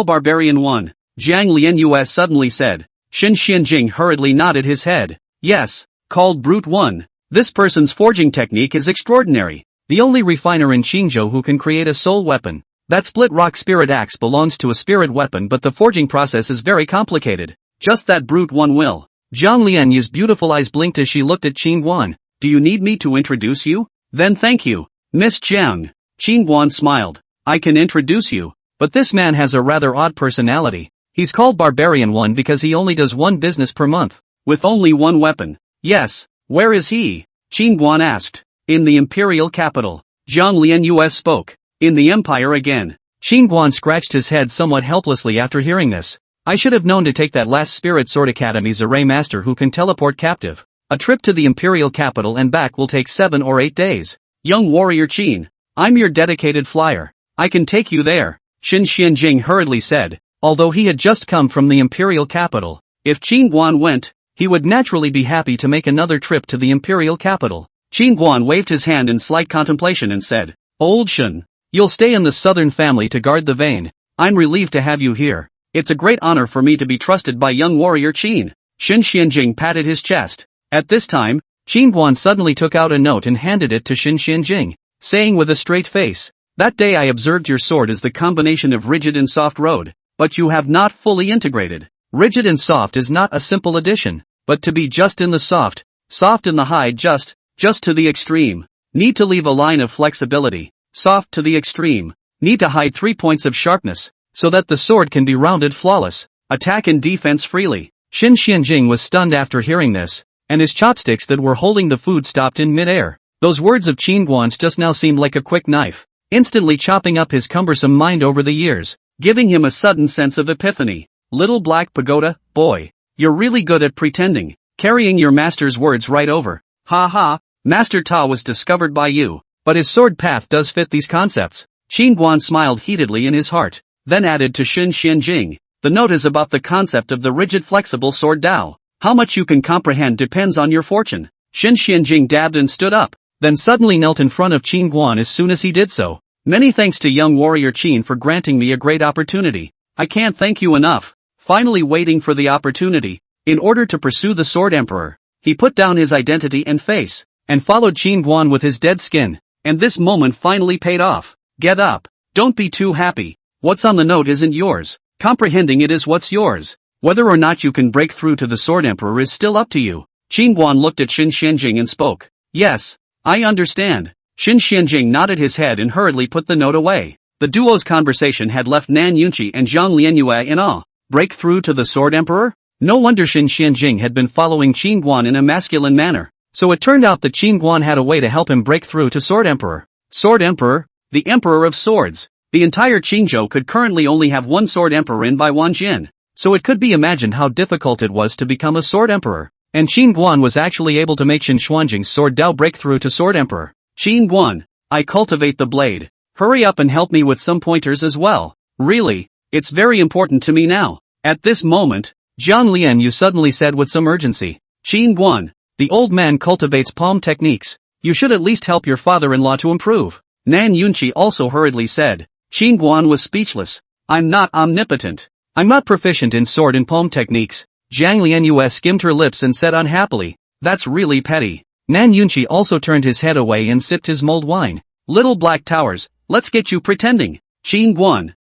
Barbarian 1. Jiang Lian suddenly said. Xin Xianjing hurriedly nodded his head. Yes, called Brute 1. This person's forging technique is extraordinary. The only refiner in Qingzhou who can create a soul weapon. That split rock spirit axe belongs to a spirit weapon, but the forging process is very complicated. Just that Brute 1 will. Zhang Lianyu's beautiful eyes blinked as she looked at Qingguan. Do you need me to introduce you? Then thank you, Miss Jiang. Qingguan smiled. I can introduce you, but this man has a rather odd personality. He's called Barbarian 1 because he only does one business per month. With only one weapon. Yes, where is he? Qingguan asked. In the imperial capital. Zhang Lianyue spoke. In the empire again. Qingguan scratched his head somewhat helplessly after hearing this. I should have known to take that last Spirit Sword Academy's array master who can teleport captive. A trip to the imperial capital and back will take 7 or 8 days. Young warrior Qin, I'm your dedicated flyer. I can take you there, Xin Xianjing hurriedly said. Although he had just come from the imperial capital, if Qingguan went, he would naturally be happy to make another trip to the imperial capital. Qingguan waved his hand in slight contemplation and said, Old Shen, you'll stay in the southern family to guard the vein. I'm relieved to have you here. It's a great honor for me to be trusted by young warrior Qin. Xin Xianjing patted his chest. At this time, Qingguan suddenly took out a note and handed it to Xin Xianjing, saying with a straight face, That day I observed your sword is the combination of rigid and soft road, but you have not fully integrated. Rigid and soft is not a simple addition, but to be just in the soft in the hide just to the extreme. Need to leave a line of flexibility, soft to the extreme. Need to hide 3 points of sharpness, so that the sword can be rounded flawless, attack and defense freely. Xin Xianjing was stunned after hearing this, and his chopsticks that were holding the food stopped in mid-air. Those words of Qingguan's just now seemed like a quick knife, instantly chopping up his cumbersome mind over the years, giving him a sudden sense of epiphany. Little black pagoda, boy, you're really good at pretending, carrying your master's words right over. Ha ha, Master Ta was discovered by you, but his sword path does fit these concepts. Qingguan smiled heatedly in his heart, then added to Xin Xianjing, the note is about the concept of the rigid flexible sword Dao. How much you can comprehend depends on your fortune. Xin Xianjing dabbed and stood up, then suddenly knelt in front of Qingguan as soon as he did so. Many thanks to young warrior Qin for granting me a great opportunity. I can't thank you enough. Finally waiting for the opportunity, in order to pursue the Sword Emperor. He put down his identity and face, and followed Qingguan with his dead skin, and this moment finally paid off. Get up. Don't be too happy. What's on the note isn't yours. Comprehending it is what's yours. Whether or not you can break through to the Sword Emperor is still up to you. Qingguan looked at Xin Xianjing and spoke. Yes, I understand. Xin Xianjing nodded his head and hurriedly put the note away. The duo's conversation had left Nan Yunqi and Zhang Lianyue in awe. Break through to the Sword Emperor? No wonder Xin Xianjing had been following Qingguan in a masculine manner. So it turned out that Qingguan had a way to help him break through to Sword Emperor. Sword Emperor? The Emperor of Swords. The entire Qingzhou could currently only have one Sword Emperor in by Wanjin. So it could be imagined how difficult it was to become a Sword Emperor. And Qingguan was actually able to make Xin Xuanjing's sword Dao break through to Sword Emperor. Qingguan, I cultivate the blade. Hurry up and help me with some pointers as well. Really, it's very important to me now. At this moment, Zhang Lianyu suddenly said with some urgency. Qingguan, the old man cultivates palm techniques. You should at least help your father-in-law to improve. Nan Yunqi also hurriedly said. Qingguan was speechless. I'm not omnipotent. I'm not proficient in sword and palm techniques. Zhang Lianyu skimmed her lips and said unhappily. That's really petty. Nan Yunqi also turned his head away and sipped his mulled wine. Little black towers, let's get you pretending. Qingguan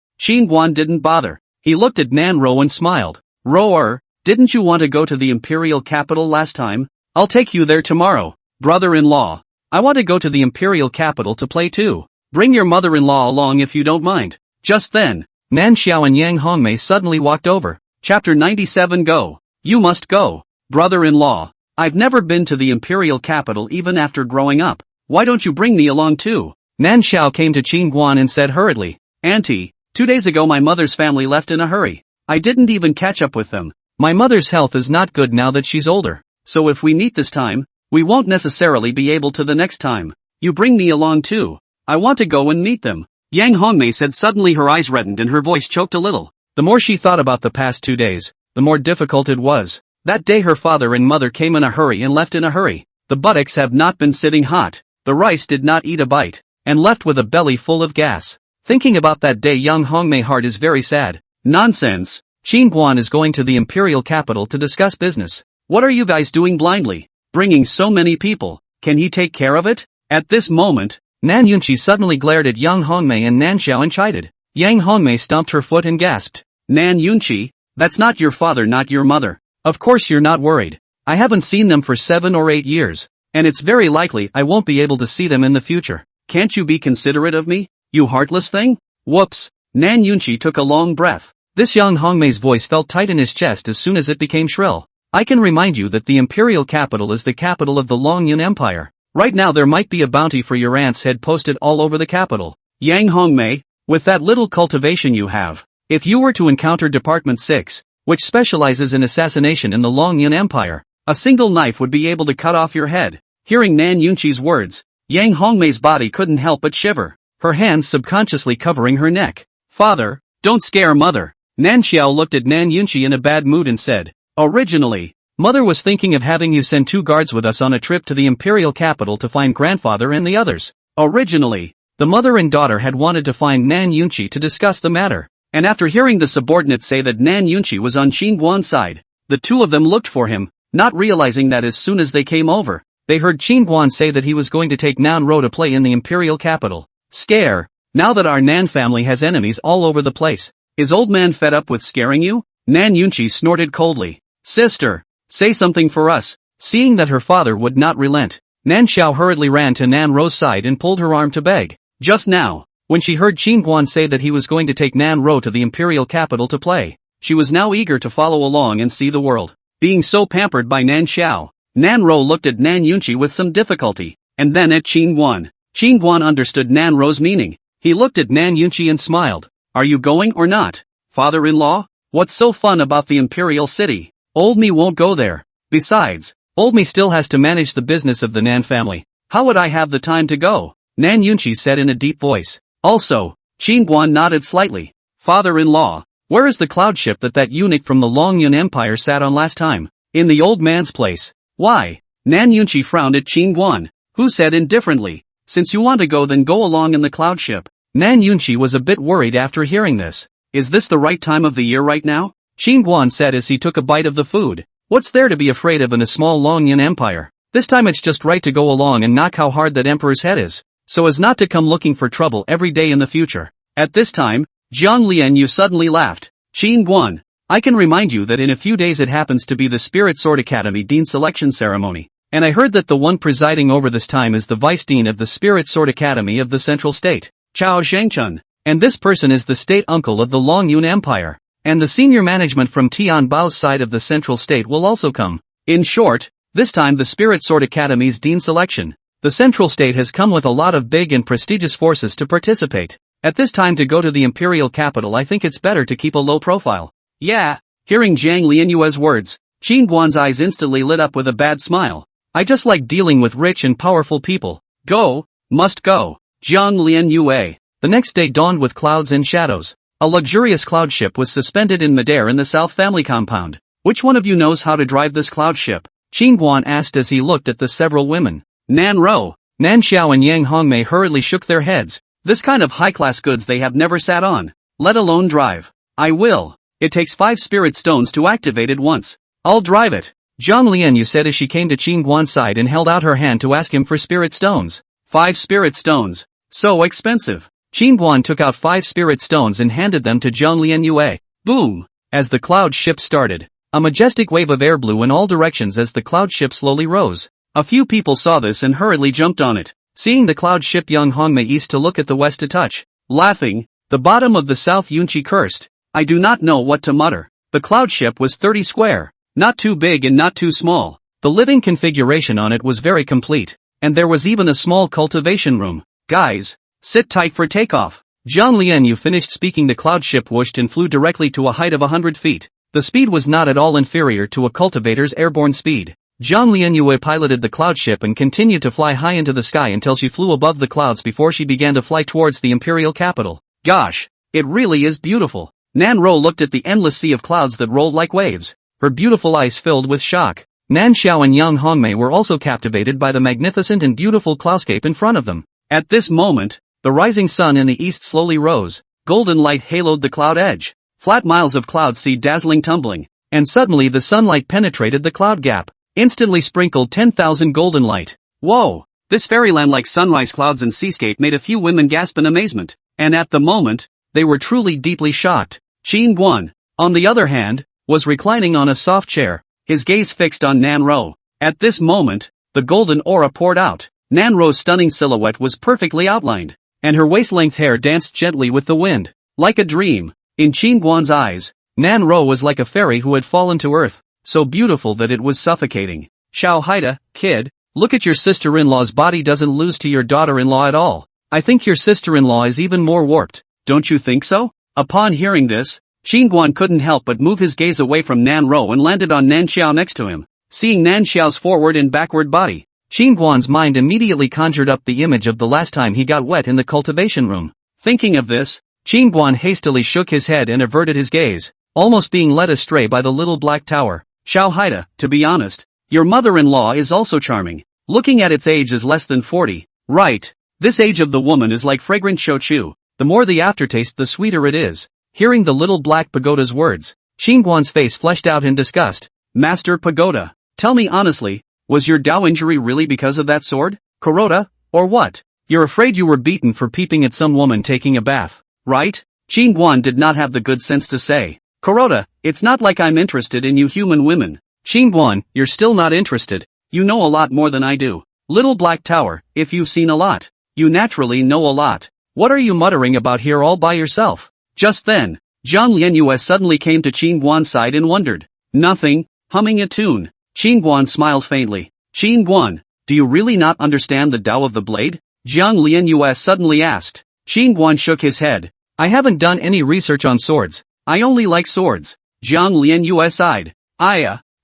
didn't bother. He looked at Nan Ro and smiled. Ro, didn't you want to go to the imperial capital last time? I'll take you there tomorrow. Brother-in-law, I want to go to the imperial capital to play too. Bring your mother-in-law along if you don't mind. Just then, Nan Xiao and Yang Hongmei suddenly walked over. Chapter 97 Go. You must go. Brother-in-law, I've never been to the imperial capital even after growing up. Why don't you bring me along too? Nan Xiao came to Qingguan and said hurriedly. Auntie, 2 days ago my mother's family left in a hurry. I didn't even catch up with them. My mother's health is not good now that she's older. So if we meet this time, we won't necessarily be able to the next time. You bring me along too. I want to go and meet them. Yang Hongmei said suddenly, her eyes reddened and her voice choked a little. The more she thought about the past 2 days, the more difficult it was. That day her father and mother came in a hurry and left in a hurry. The buttocks have not been sitting hot. The rice did not eat a bite, and left with a belly full of gas. Thinking about that day, young Hongmei's heart is very sad. Nonsense. Qin Guan is going to the imperial capital to discuss business. What are you guys doing blindly? Bringing so many people. Can he take care of it? At this moment, Nan Yunqi suddenly glared at young Hongmei and Nan Xiao and chided. Yang Hongmei stomped her foot and gasped. Nan Yunqi, that's not your father, not your mother. Of course you're not worried. I haven't seen them for 7 or 8 years. And it's very likely I won't be able to see them in the future. Can't you be considerate of me, you heartless thing? Whoops. Nan Yunqi took a long breath. This young Hongmei's voice felt tight in his chest as soon as it became shrill. I can remind you that the imperial capital is the capital of the Longyun Empire. Right now there might be a bounty for your aunt's head posted all over the capital. Yang Hongmei, with that little cultivation you have, if you were to encounter Department 6, which specializes in assassination in the Longyun Empire, a single knife would be able to cut off your head. Hearing Nan Yunqi's words, Yang Hongmei's body couldn't help but shiver, her hands subconsciously covering her neck. Father, don't scare mother. Nan Xiao looked at Nan Yunqi in a bad mood and said, originally, mother was thinking of having you send 2 guards with us on a trip to the imperial capital to find grandfather and the others. Originally, the mother and daughter had wanted to find Nan Yunqi to discuss the matter, and after hearing the subordinates say that Nan Yunqi was on Qin Guan's side, the 2 of them looked for him, not realizing that as soon as they came over, they heard Qin Guan say that he was going to take Nan Ro to play in the imperial capital. Scare. Now that our Nan family has enemies all over the place, is old man fed up with scaring you? Nan Yunqi snorted coldly. Sister, say something for us. Seeing that her father would not relent, Nan Xiao hurriedly ran to Nan Ro's side and pulled her arm to beg. Just now, when she heard Qin Guan say that he was going to take Nan Ro to the imperial capital to play, she was now eager to follow along and see the world. Being so pampered by Nan Xiao, Nan Ro looked at Nan Yunqi with some difficulty, and then at Qin Guan. Qin Guan understood Nan Ro's meaning. He looked at Nan Yunqi and smiled. Are you going or not? Father-in-law? What's so fun about the imperial city? Old me won't go there. Besides, old me still has to manage the business of the Nan family. How would I have the time to go? Nan Yunqi said in a deep voice. Also, Qin Guan nodded slightly. Father-in-law, where is the cloud ship that eunuch from the Longyun Empire sat on last time? In the old man's place. Why? Nan Yunqi frowned at Qin Guan, who said indifferently, since you want to go then go along in the cloud ship. Nan Yunqi was a bit worried after hearing this. Is this the right time of the year right now? Qin Guan said as he took a bite of the food. What's there to be afraid of in a small Longyun empire? This time it's just right to go along and knock how hard that emperor's head is, so as not to come looking for trouble every day in the future. At this time, Jiang Lianyu suddenly laughed. Qin Guan, I can remind you that in a few days it happens to be the Spirit Sword Academy Dean Selection Ceremony, and I heard that the one presiding over this time is the Vice Dean of the Spirit Sword Academy of the Central State, Chao Zhengchun, and this person is the state uncle of the Longyun Empire, and the senior management from Tianbao's side of the Central State will also come. In short, this time the Spirit Sword Academy's Dean Selection, the Central State has come with a lot of big and prestigious forces to participate. At this time to go to the imperial capital I think it's better to keep a low profile. Yeah. Hearing Jiang Lianyue's words, Qin Guan's eyes instantly lit up with a bad smile. I just like dealing with rich and powerful people. Go, must go. Jiang Lianyue. The next day dawned with clouds and shadows. A luxurious cloud ship was suspended in midair in the South family compound. Which one of you knows how to drive this cloud ship? Qin Guan asked as he looked at the several women. Nan Ro, Nan Xiao and Yang Hongmei hurriedly shook their heads. This kind of high-class goods they have never sat on, let alone drive. I will. It takes 5 spirit stones to activate it once. I'll drive it. Jiang Lianyu said as she came to Qin Guan's side and held out her hand to ask him for spirit stones. 5 spirit stones. So expensive. Qin Guan took out 5 spirit stones and handed them to Jiang Lianyue. Boom! As the cloud ship started, a majestic wave of air blew in all directions as the cloud ship slowly rose. A few people saw this and hurriedly jumped on it. Seeing the cloud ship, young Hongmei east to look at the west to touch. Laughing, the bottom of the South Yunqi cursed. I do not know what to mutter. The cloud ship was 30 square, not too big and not too small. The living configuration on it was very complete, and there was even a small cultivation room. Guys, sit tight for takeoff. Jiang Lianyu finished speaking. The cloud ship whooshed and flew directly to a height of 100 feet. The speed was not at all inferior to a cultivator's airborne speed. Jiang Lianyue piloted the cloud ship and continued to fly high into the sky until she flew above the clouds before she began to fly towards the imperial capital. Gosh, it really is beautiful. Nan Ro looked at the endless sea of clouds that rolled like waves, her beautiful eyes filled with shock. Nan Xiao and Yang Hongmei were also captivated by the magnificent and beautiful cloudscape in front of them. At this moment, The rising sun in the east slowly rose, golden light haloed the cloud edge. Flat miles of cloud sea dazzling tumbling, and suddenly the sunlight penetrated the cloud gap, instantly sprinkled 10,000 golden light. Whoa! This fairyland-like sunrise clouds and seascape made a few women gasp in amazement, and at the moment, they were truly deeply shocked. Qin Guan, on the other hand, was reclining on a soft chair, his gaze fixed on Nan Ro. At this moment, the golden aura poured out. Nan Ro's stunning silhouette was perfectly outlined, and her waist-length hair danced gently with the wind. Like a dream, in Qin Guan's eyes, Nan Ro was like a fairy who had fallen to earth, so beautiful that it was suffocating. Xiao Haida, kid, look at your sister-in-law's body doesn't lose to your daughter-in-law at all. I think your sister-in-law is even more warped, don't you think so? Upon hearing this, Qin Guan couldn't help but move his gaze away from Nan Ro and landed on Nan Xiao next to him. Seeing Nan Xiao's forward and backward body, Qin Guan's mind immediately conjured up the image of the last time he got wet in the cultivation room. Thinking of this, Qin Guan hastily shook his head and averted his gaze, almost being led astray by the little black tower. Xiao Haida, to be honest, your mother-in-law is also charming. Looking at its age as less than 40. Right. This age of the woman is like fragrant shochu. The more the aftertaste the sweeter it is. Hearing the little black pagoda's words, Qin Guan's face fleshed out in disgust. Master Pagoda, tell me honestly, was your Dao injury really because of that sword, Kuroda, or what? You're afraid you were beaten for peeping at some woman taking a bath, right? Qin Guan did not have the good sense to say. Kuroda, it's not like I'm interested in you human women. Qin Guan, you're still not interested. You know a lot more than I do. Little Black Tower, if you've seen a lot, you naturally know a lot. What are you muttering about here all by yourself? Just then, Zhang Lianyue suddenly came to Qin Guan's side and wondered. Nothing, humming a tune. Qin Guan smiled faintly. Qin Guan, do you really not understand the Tao of the blade? Zhang Lianyue suddenly asked. Qin Guan shook his head. I haven't done any research on swords. I only like swords. Zhang Lianyue sighed.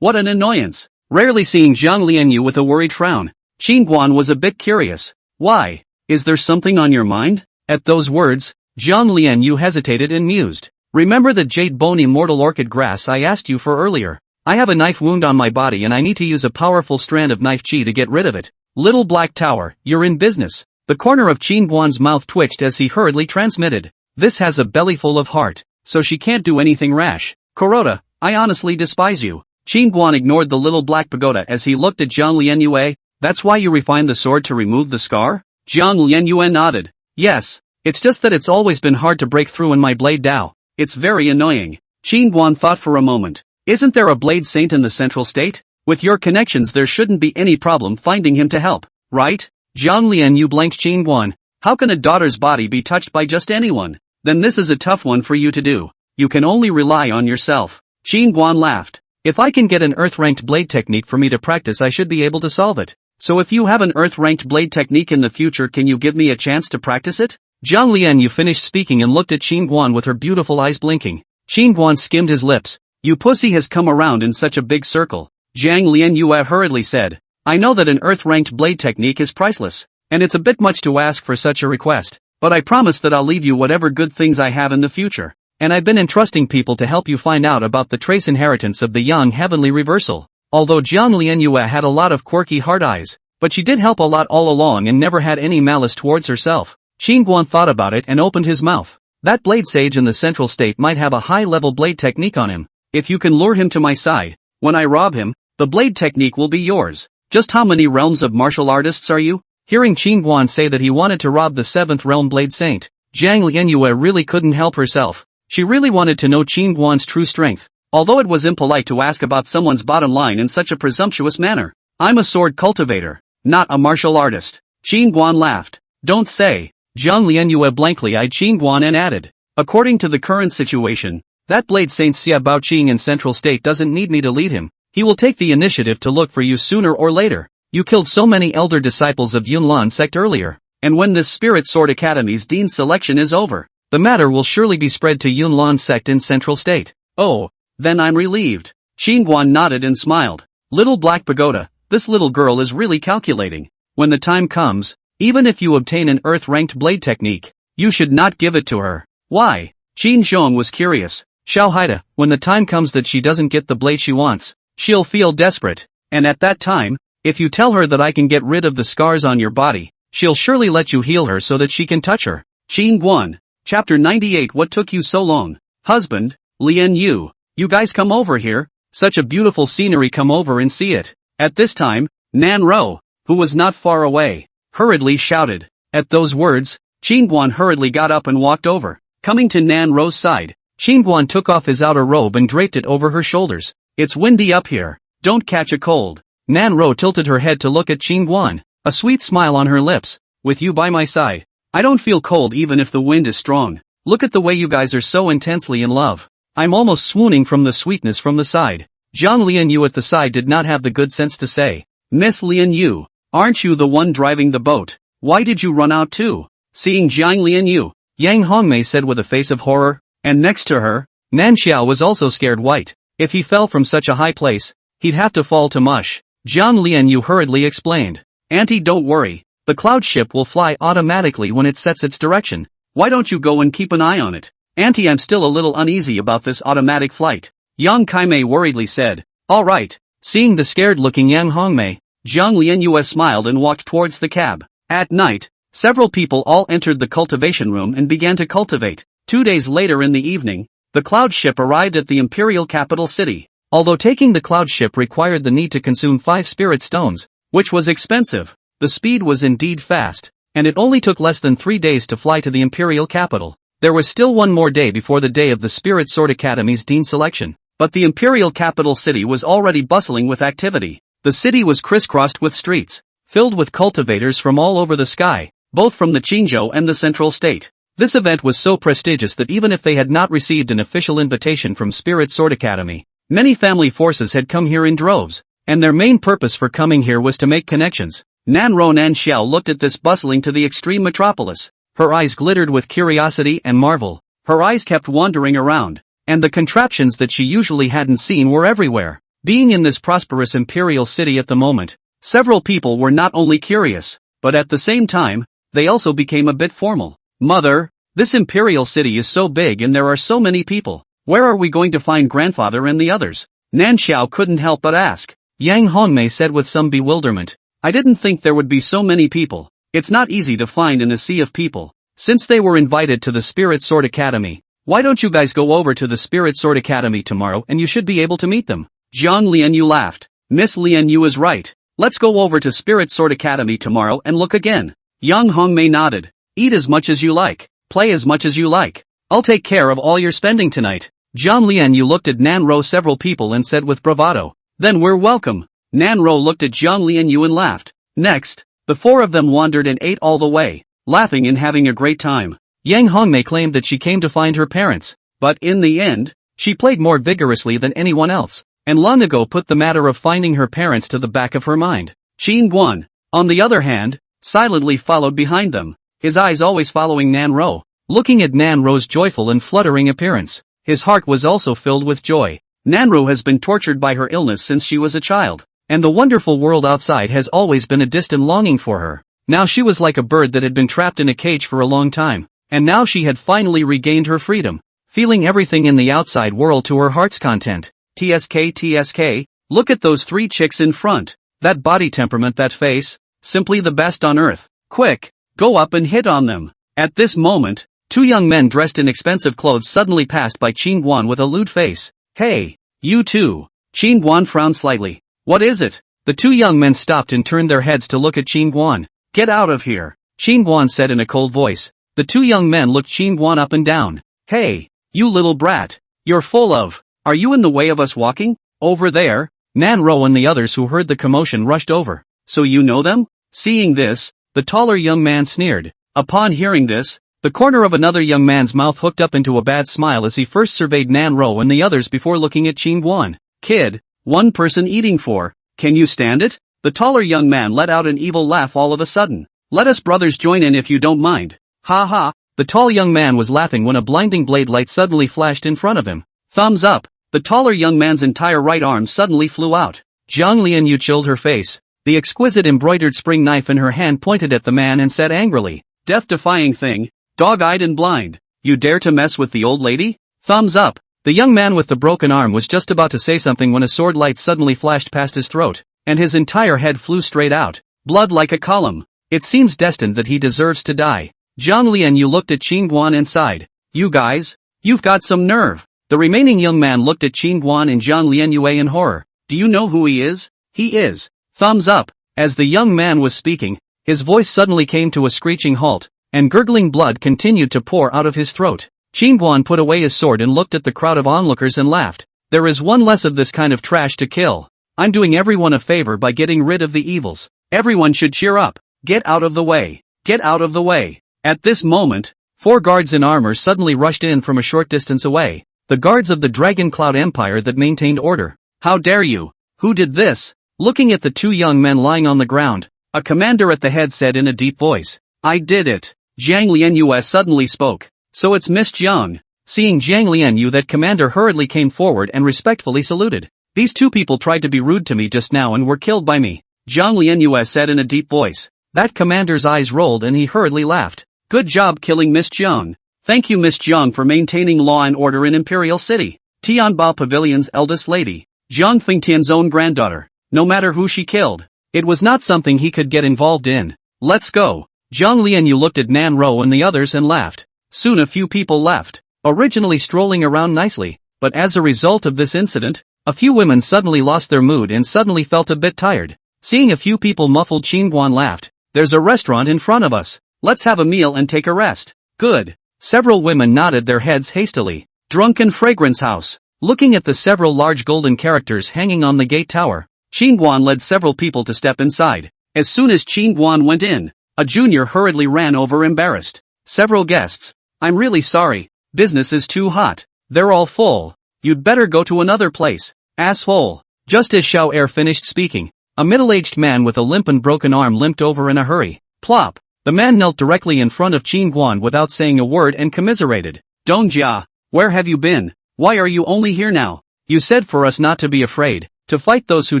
What an annoyance. Rarely seeing Zhang Lianyu with a worried frown, Qin Guan was a bit curious. Why? Is there something on your mind? At those words, Zhang Lianyu hesitated and mused. Remember the jade bone immortal orchid grass I asked you for earlier? I have a knife wound on my body and I need to use a powerful strand of knife chi to get rid of it. Little Black Tower, you're in business. The corner of Qin Guan's mouth twitched as he hurriedly transmitted. This has a belly full of heart, so she can't do anything rash. Kuroda, I honestly despise you. Qin Guan ignored the little black pagoda as he looked at Zhang Lianyue. That's why you refined the sword to remove the scar? Zhang Lianyue nodded. Yes, it's just that it's always been hard to break through in my blade Dao. It's very annoying. Qin Guan thought for a moment. Isn't there a blade saint in the central state? With your connections there shouldn't be any problem finding him to help, right? Zhang Lianyu blanked Qin Guan. How can a daughter's body be touched by just anyone? Then this is a tough one for you to do. You can only rely on yourself. Qin Guan laughed. If I can get an earth-ranked blade technique for me to practice I should be able to solve it. So if you have an earth-ranked blade technique in the future can you give me a chance to practice it? Zhang Lianyu finished speaking and looked at Qin Guan with her beautiful eyes blinking. Qin Guan skimmed his lips. You pussy has come around in such a big circle. Zhang Lianyu hurriedly said. I know that an earth-ranked blade technique is priceless, and it's a bit much to ask for such a request, but I promise that I'll leave you whatever good things I have in the future. And I've been entrusting people to help you find out about the trace inheritance of the young heavenly reversal. Although Zhang Lianyue had a lot of quirky hard eyes, but she did help a lot all along and never had any malice towards herself. Qin Guan thought about it and opened his mouth. That blade sage in the central state might have a high-level blade technique on him. If you can lure him to my side, when I rob him, the blade technique will be yours. Just how many realms of martial artists are you? Hearing Qin Guan say that he wanted to rob the 7th realm blade saint, Zhang Lianyue really couldn't help herself. She really wanted to know Qin Guan's true strength, although it was impolite to ask about someone's bottom line in such a presumptuous manner. I'm a sword cultivator, not a martial artist. Qin Guan laughed. Don't say. Zhang Lianyue blankly eyed Qin Guan and added. According to the current situation, that blade saint Xia Baoqing in Central State doesn't need me to lead him. He will take the initiative to look for you sooner or later. You killed so many elder disciples of Yunlan sect earlier, and when this Spirit Sword Academy's dean selection is over, the matter will surely be spread to Yunlan sect in Central State. Oh, then I'm relieved. Qin Guan nodded and smiled. Little Black Pagoda, this little girl is really calculating. When the time comes, even if you obtain an earth-ranked blade technique, you should not give it to her. Why? Qin Zhong was curious. Xiao Haida, when the time comes that she doesn't get the blade she wants, she'll feel desperate. And at that time, if you tell her that I can get rid of the scars on your body, she'll surely let you heal her so that she can touch her. Qing 1. Chapter 98. What took you so long? Husband, Lian Yu. You guys come over here, such a beautiful scenery, come over and see it. At this time, Nan Ro, who was not far away, hurriedly shouted. At those words, Qingguan hurriedly got up and walked over. Coming to Nan Ro's side, Qingguan took off his outer robe and draped it over her shoulders. It's windy up here, don't catch a cold. Nan Ro tilted her head to look at Qingguan, a sweet smile on her lips. With you by my side, I don't feel cold even if the wind is strong. Look at the way you guys are so intensely in love. I'm almost swooning from the sweetness from the side. Jiang Lian Yu at the side did not have the good sense to say, Miss Lian Yu, aren't you the one driving the boat? Why did you run out too? Seeing Jiang Lian Yu, Yang Hongmei said with a face of horror, and next to her, Nan Xiao was also scared white. If he fell from such a high place, he'd have to fall to mush. Jiang Lian Yu hurriedly explained, Auntie, don't worry, the cloud ship will fly automatically when it sets its direction. Why don't you go and keep an eye on it? Auntie, I'm still a little uneasy about this automatic flight. Yang Kaimei worriedly said. All right. Seeing the scared-looking Yang Hongmei, Jiang Lianyue smiled and walked towards the cab. At night, several people all entered the cultivation room and began to cultivate. 2 days later in the evening, the cloud ship arrived at the imperial capital city. Although taking the cloud ship required the need to consume 5 spirit stones, which was expensive, the speed was indeed fast, and it only took less than 3 days to fly to the imperial capital. There was still one more day before the day of the Spirit Sword Academy's dean selection, but the imperial capital city was already bustling with activity. The city was crisscrossed with streets, filled with cultivators from all over the sky, both from the Qingzhou and the central state. This event was so prestigious that even if they had not received an official invitation from Spirit Sword Academy, many family forces had come here in droves, and their main purpose for coming here was to make connections. Nan Xiao looked at this bustling to the extreme metropolis. Her eyes glittered with curiosity and marvel. Her eyes kept wandering around, and the contraptions that she usually hadn't seen were everywhere. Being in this prosperous imperial city at the moment, several people were not only curious, but at the same time, they also became a bit formal. Mother, this imperial city is so big and there are so many people. Where are we going to find grandfather and the others? Nan Xiao couldn't help but ask. Yang Hongmei said with some bewilderment. I didn't think there would be so many people. It's not easy to find in a sea of people. Since they were invited to the Spirit Sword Academy, why don't you guys go over to the Spirit Sword Academy tomorrow and you should be able to meet them? Jiang Lianyu laughed. Miss Lianyu is right. Let's go over to Spirit Sword Academy tomorrow and look again. Yang Hongmei nodded. Eat as much as you like. Play as much as you like. I'll take care of all your spending tonight. Jiang Lianyu looked at Nan Ro several people and said with bravado. Then we're welcome. Nan Ro looked at Jiang Lianyu and laughed. Next, the 4 of them wandered and ate all the way, laughing and having a great time. Yang Hongmei claimed that she came to find her parents, but in the end, she played more vigorously than anyone else, and long ago put the matter of finding her parents to the back of her mind. Qin Guan, on the other hand, silently followed behind them, his eyes always following Nan Ro, looking at Nan Ro's joyful and fluttering appearance. His heart was also filled with joy. Nan Ro has been tortured by her illness since she was a child, and the wonderful world outside has always been a distant longing for her. Now she was like a bird that had been trapped in a cage for a long time, and now she had finally regained her freedom, feeling everything in the outside world to her heart's content. TSK, look at those 3 chicks in front. That body temperament, that face, simply the best on earth. Quick, go up and hit on them. At this moment, 2 young men dressed in expensive clothes suddenly passed by Qin Guan with a lewd face. Hey, you two. Qin Guan frowned slightly. What is it? The 2 young men stopped and turned their heads to look at Qin Guan. Get out of here, Qin Guan said in a cold voice. The 2 young men looked Qin Guan up and down. Hey, you little brat. You're full of. Are you in the way of us walking? Over there. Nan Ro and the others who heard the commotion rushed over. So you know them? Seeing this, the taller young man sneered. Upon hearing this, the corner of another young man's mouth hooked up into a bad smile as he first surveyed Nan Ro and the others before looking at Qin Guan. Kid, 1 person eating 4. Can you stand it? The taller young man let out an evil laugh all of a sudden. Let us brothers join in if you don't mind. Ha ha. The tall young man was laughing when a blinding blade light suddenly flashed in front of him. Thumbs up. The taller young man's entire right arm suddenly flew out. Jiang Lianyu chilled her face. The exquisite embroidered spring knife in her hand pointed at the man and said angrily, death-defying thing, dog-eyed and blind, you dare to mess with the old lady? Thumbs up. The young man with the broken arm was just about to say something when a sword light suddenly flashed past his throat, and his entire head flew straight out, blood like a column. It seems destined that he deserves to die. Zhang Lianyu looked at Qin Guan and sighed. You guys? You've got some nerve. The remaining young man looked at Qin Guan and Zhang Lianyu in horror. Do you know who he is? He is. Thumbs up. As the young man was speaking, his voice suddenly came to a screeching halt, and gurgling blood continued to pour out of his throat. Qin Guan put away his sword and looked at the crowd of onlookers and laughed. There is one less of this kind of trash to kill. I'm doing everyone a favor by getting rid of the evils. Everyone should cheer up. Get out of the way. Get out of the way. At this moment, 4 guards in armor suddenly rushed in from a short distance away. The guards of the Dragon Cloud Empire that maintained order. How dare you? Who did this? Looking at the 2 young men lying on the ground, a commander at the head said in a deep voice. I did it. Zhang Lianyu suddenly spoke. So it's Miss Jiang. Seeing Zhang Lianyu, that commander hurriedly came forward and respectfully saluted. These 2 people tried to be rude to me just now and were killed by me. Zhang Lianyu said in a deep voice. That commander's eyes rolled and he hurriedly laughed. Good job killing Miss Jiang. Thank you Miss Jiang for maintaining law and order in Imperial City. Tianbao Pavilion's eldest lady. Jiang Fengtian's own granddaughter. No matter who she killed, it was not something he could get involved in. Let's go. Zhang Lianyu looked at Nan Ro and the others and laughed. Soon a few people left, originally strolling around nicely, but as a result of this incident, a few women suddenly lost their mood and suddenly felt a bit tired. Seeing a few people muffled, Qin Guan laughed. There's a restaurant in front of us. Let's have a meal and take a rest. Good. Several women nodded their heads hastily. Drunken Fragrance House. Looking at the several large golden characters hanging on the gate tower, Qin Guan led several people to step inside. As soon as Qin Guan went in, a junior hurriedly ran over embarrassed. Several guests. I'm really sorry. Business is too hot. They're all full. You'd better go to another place. Asshole. Just as Xiao Er finished speaking, a middle-aged man with a limp and broken arm limped over in a hurry. Plop. The man knelt directly in front of Qin Guan without saying a word and commiserated. Dongjia, where have you been? Why are you only here now? You said for us not to be afraid, to fight those who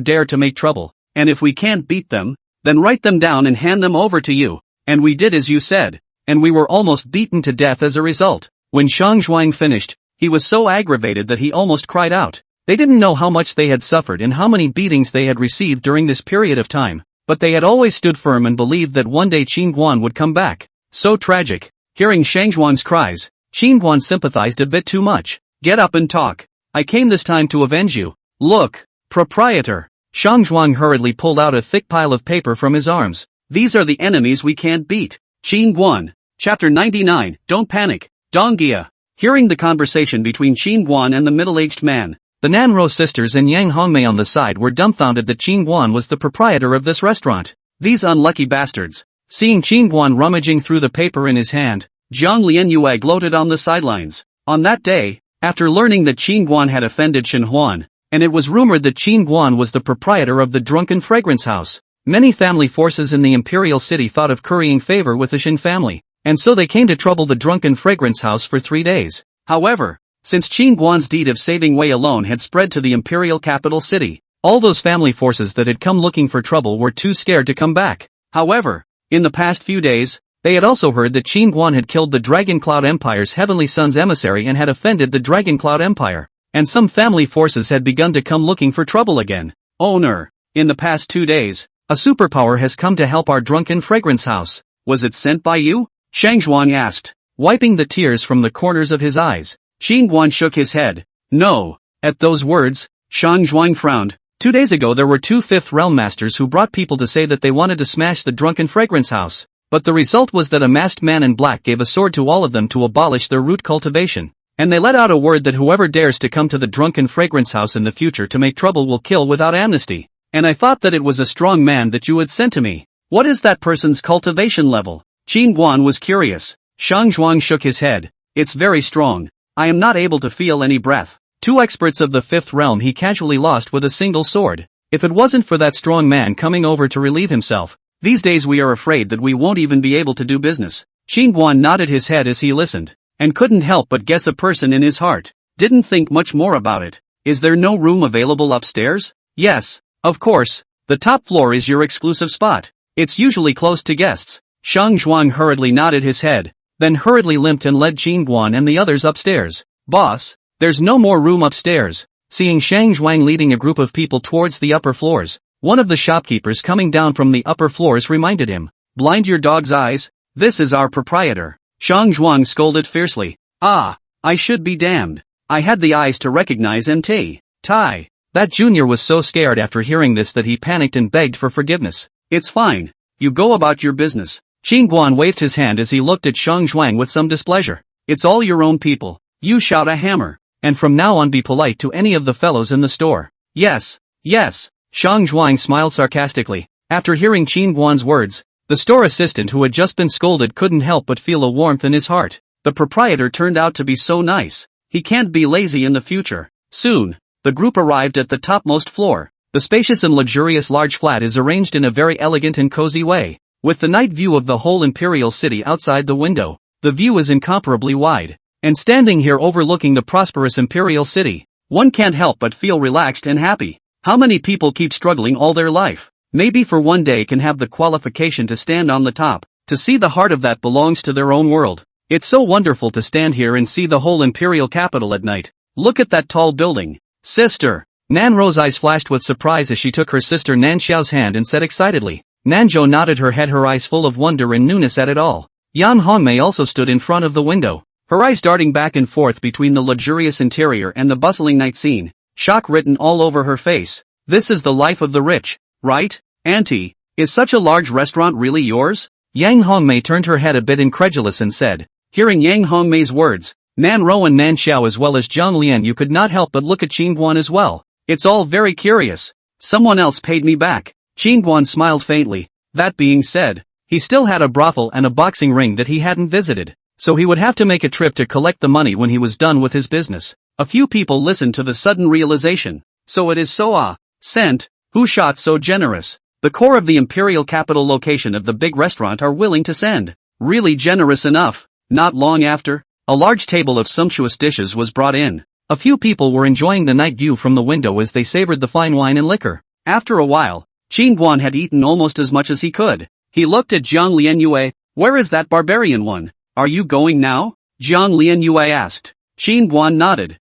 dare to make trouble, and if we can't beat them, then write them down and hand them over to you. And we did as you said, and we were almost beaten to death as a result. When Shang Zhuang finished, he was so aggravated that he almost cried out. They didn't know how much they had suffered and how many beatings they had received during this period of time, but they had always stood firm and believed that one day Qin Guan would come back. So tragic. Hearing Shang Zhuang's cries, Qin Guan sympathized a bit too much. Get up and talk. I came this time to avenge you. Look, proprietor. Shang Zhuang hurriedly pulled out a thick pile of paper from his arms. These are the enemies we can't beat. Qin Guan. Chapter 99, Don't Panic. Dongjia. Hearing the conversation between Qin Guan and the middle-aged man, the Nanro sisters and Yang Hongmei on the side were dumbfounded that Qin Guan was the proprietor of this restaurant. These unlucky bastards. Seeing Qin Guan rummaging through the paper in his hand, Zhang Lianyue gloated on the sidelines. On that day, after learning that Qin Guan had offended Shen Huan, and it was rumored that Qin Guan was the proprietor of the Drunken Fragrance House, many family forces in the Imperial City thought of currying favor with the Shen family, and so they came to trouble the Drunken Fragrance House for 3 days. However, since Qin Guan's deed of saving Wei alone had spread to the imperial capital city, all those family forces that had come looking for trouble were too scared to come back. However, in the past few days, they had also heard that Qin Guan had killed the Dragon Cloud Empire's Heavenly Son's emissary and had offended the Dragon Cloud Empire, and some family forces had begun to come looking for trouble again. Owner, in the past 2 days, a superpower has come to help our Drunken Fragrance House. Was it sent by you? Shang Zhuang asked, wiping the tears from the corners of his eyes. Qin Guan shook his head. No. At those words, Shang Zhuang frowned. 2 days ago there were 2 Fifth Realm Masters who brought people to say that they wanted to smash the Drunken Fragrance House, but the result was that a masked man in black gave a sword to all of them to abolish their root cultivation, and they let out a word that whoever dares to come to the Drunken Fragrance House in the future to make trouble will kill without amnesty. And I thought that it was a strong man that you had sent to me. What is that person's cultivation level? Qin Guan was curious. Shang Zhuang shook his head. It's very strong. I am not able to feel any breath. 2 experts of the 5th realm he casually lost with a single sword. If it wasn't for that strong man coming over to relieve himself, these days we are afraid that we won't even be able to do business. Qin Guan nodded his head as he listened, and couldn't help but guess a person in his heart. Didn't think much more about it. Is there no room available upstairs? Yes, of course. The top floor is your exclusive spot. It's usually closed to guests. Shang Zhuang hurriedly nodded his head, then hurriedly limped and led Qin Guan and the others upstairs. Boss, there's no more room upstairs. Seeing Shang Zhuang leading a group of people towards the upper floors, one of the shopkeepers coming down from the upper floors reminded him. Blind your dog's eyes? This is our proprietor. Shang Zhuang scolded fiercely. Ah, I should be damned. I had the eyes to recognize MT. Tai. That junior was so scared after hearing this that he panicked and begged for forgiveness. It's fine. You go about your business. Qin Guan waved his hand as he looked at Shang Zhuang with some displeasure. It's all your own people. You shout a hammer. And from now on be polite to any of the fellows in the store. Yes, yes. Shang Zhuang smiled sarcastically. After hearing Qin Guan's words, the store assistant who had just been scolded couldn't help but feel a warmth in his heart. The proprietor turned out to be so nice. He can't be lazy in the future. Soon, the group arrived at the topmost floor. The spacious and luxurious large flat is arranged in a very elegant and cozy way. With the night view of the whole imperial city outside the window, the view is incomparably wide. And standing here overlooking the prosperous imperial city, one can't help but feel relaxed and happy. How many people keep struggling all their life? Maybe for one day can have the qualification to stand on the top, to see the heart of that belongs to their own world. It's so wonderful to stand here and see the whole imperial capital at night. Look at that tall building. Sister. Nanro's eyes flashed with surprise as she took her sister Nanxiao's hand and said excitedly. Nanzhou nodded her head, her eyes full of wonder and newness at it all. Yan Hongmei also stood in front of the window, her eyes darting back and forth between the luxurious interior and the bustling night scene, shock written all over her face. This is the life of the rich, right? Auntie, is such a large restaurant really yours? Yang Hongmei turned her head a bit incredulous and said. Hearing Yang Hongmei's words, Nanro and Nanxiao as well as Zhang Lian, you could not help but look at Qin Guan as well. It's all very curious. Someone else paid me back. Qin Guan smiled faintly. That being said, he still had a brothel and a boxing ring that he hadn't visited, so he would have to make a trip to collect the money when he was done with his business. A few people listened to the sudden realization. So it is so sent, who shot so generous? The core of the imperial capital location of the big restaurant are willing to send. Really generous enough. Not long after, a large table of sumptuous dishes was brought in. A few people were enjoying the night view from the window as they savored the fine wine and liquor. After a while, Qin Guan had eaten almost as much as he could. He looked at Zhang Lianyue. Where is that barbarian one? Are you going now? Zhang Lianyue asked. Qin Guan nodded.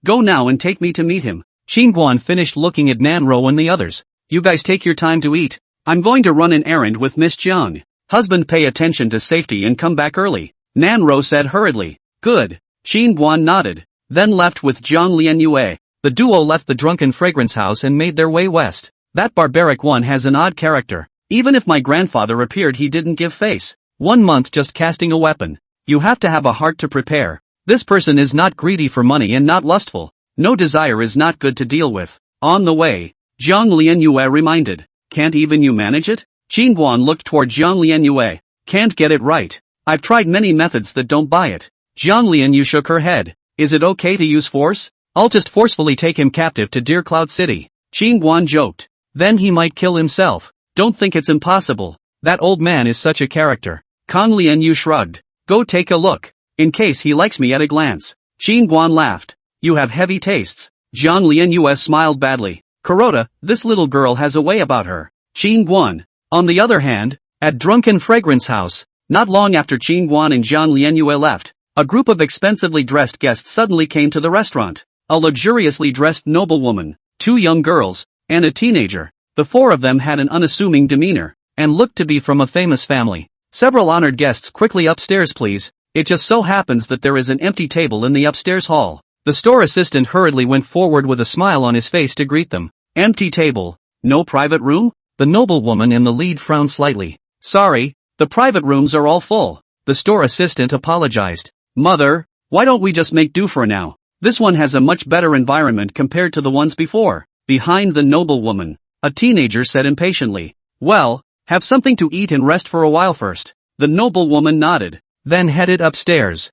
Go now and take me to meet him. Qin Guan finished looking at Nanro and the others. You guys take your time to eat. I'm going to run an errand with Miss Jiang. Husband, pay attention to safety and come back early. Nanro said hurriedly. Good. Qin Guan nodded, then left with Zhang Lianyue. The duo left the drunken fragrance house and made their way west. That barbaric one has an odd character. Even if my grandfather appeared, he didn't give face. 1 month just casting a weapon. You have to have a heart to prepare. This person is not greedy for money and not lustful. No desire is not good to deal with. On the way, Zhang Lianyue reminded. Can't even you manage it? Qin Guan looked toward Zhang Lianyue. Can't get it right. I've tried many methods that don't buy it. Zhang Lianyue shook her head. Is it okay to use force? I'll just forcefully take him captive to Deer Cloud City. Qin Guan joked. Then he might kill himself. Don't think it's impossible. That old man is such a character. Kang Lianyue shrugged. Go take a look. In case he likes me at a glance. Qin Guan laughed. You have heavy tastes. Zhang Lianyue smiled badly. Kuroda, this little girl has a way about her. Qin Guan. On the other hand, at Drunken Fragrance House, not long after Qin Guan and Zhang Lianyue left, a group of expensively dressed guests suddenly came to the restaurant. A luxuriously dressed noblewoman, 2 young girls, and a teenager. The 4 of them had an unassuming demeanor, and looked to be from a famous family. Several honored guests, quickly upstairs please. It just so happens that there is an empty table in the upstairs hall. The store assistant hurriedly went forward with a smile on his face to greet them. Empty table? No private room? The noblewoman in the lead frowned slightly. Sorry, the private rooms are all full. The store assistant apologized. Mother, why don't we just make do for now? This one has a much better environment compared to the ones before. Behind the noblewoman, a teenager said impatiently. Well, have something to eat and rest for a while first. The noblewoman nodded, then headed upstairs.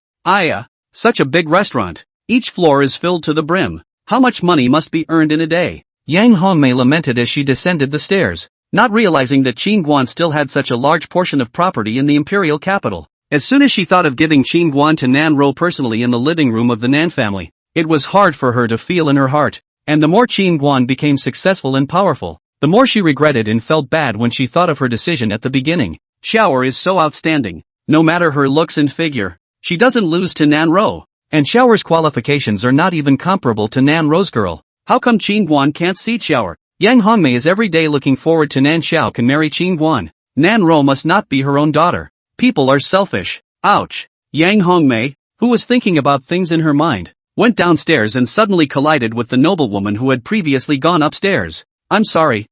Such a big restaurant. Each floor is filled to the brim. How much money must be earned in a day? Yang Hongmei lamented as she descended the stairs, not realizing that Qin Guan still had such a large portion of property in the imperial capital. As soon as she thought of giving Qin Guan to Nanro personally in the living room of the Nan family, it was hard for her to feel in her heart. And the more Qin Guan became successful and powerful, the more she regretted and felt bad when she thought of her decision at the beginning. Xiaoer is so outstanding. No matter her looks and figure, she doesn't lose to Nanro. And Xiaoer's qualifications are not even comparable to Nanro's girl. How come Qin Guan can't see Xiaoer? Yang Hongmei is every day looking forward to Nan Xiao can marry Qin Guan. Nan Ro must not be her own daughter. People are selfish. Ouch. Yang Hongmei, who was thinking about things in her mind, went downstairs and suddenly collided with the noblewoman who had previously gone upstairs. I'm sorry.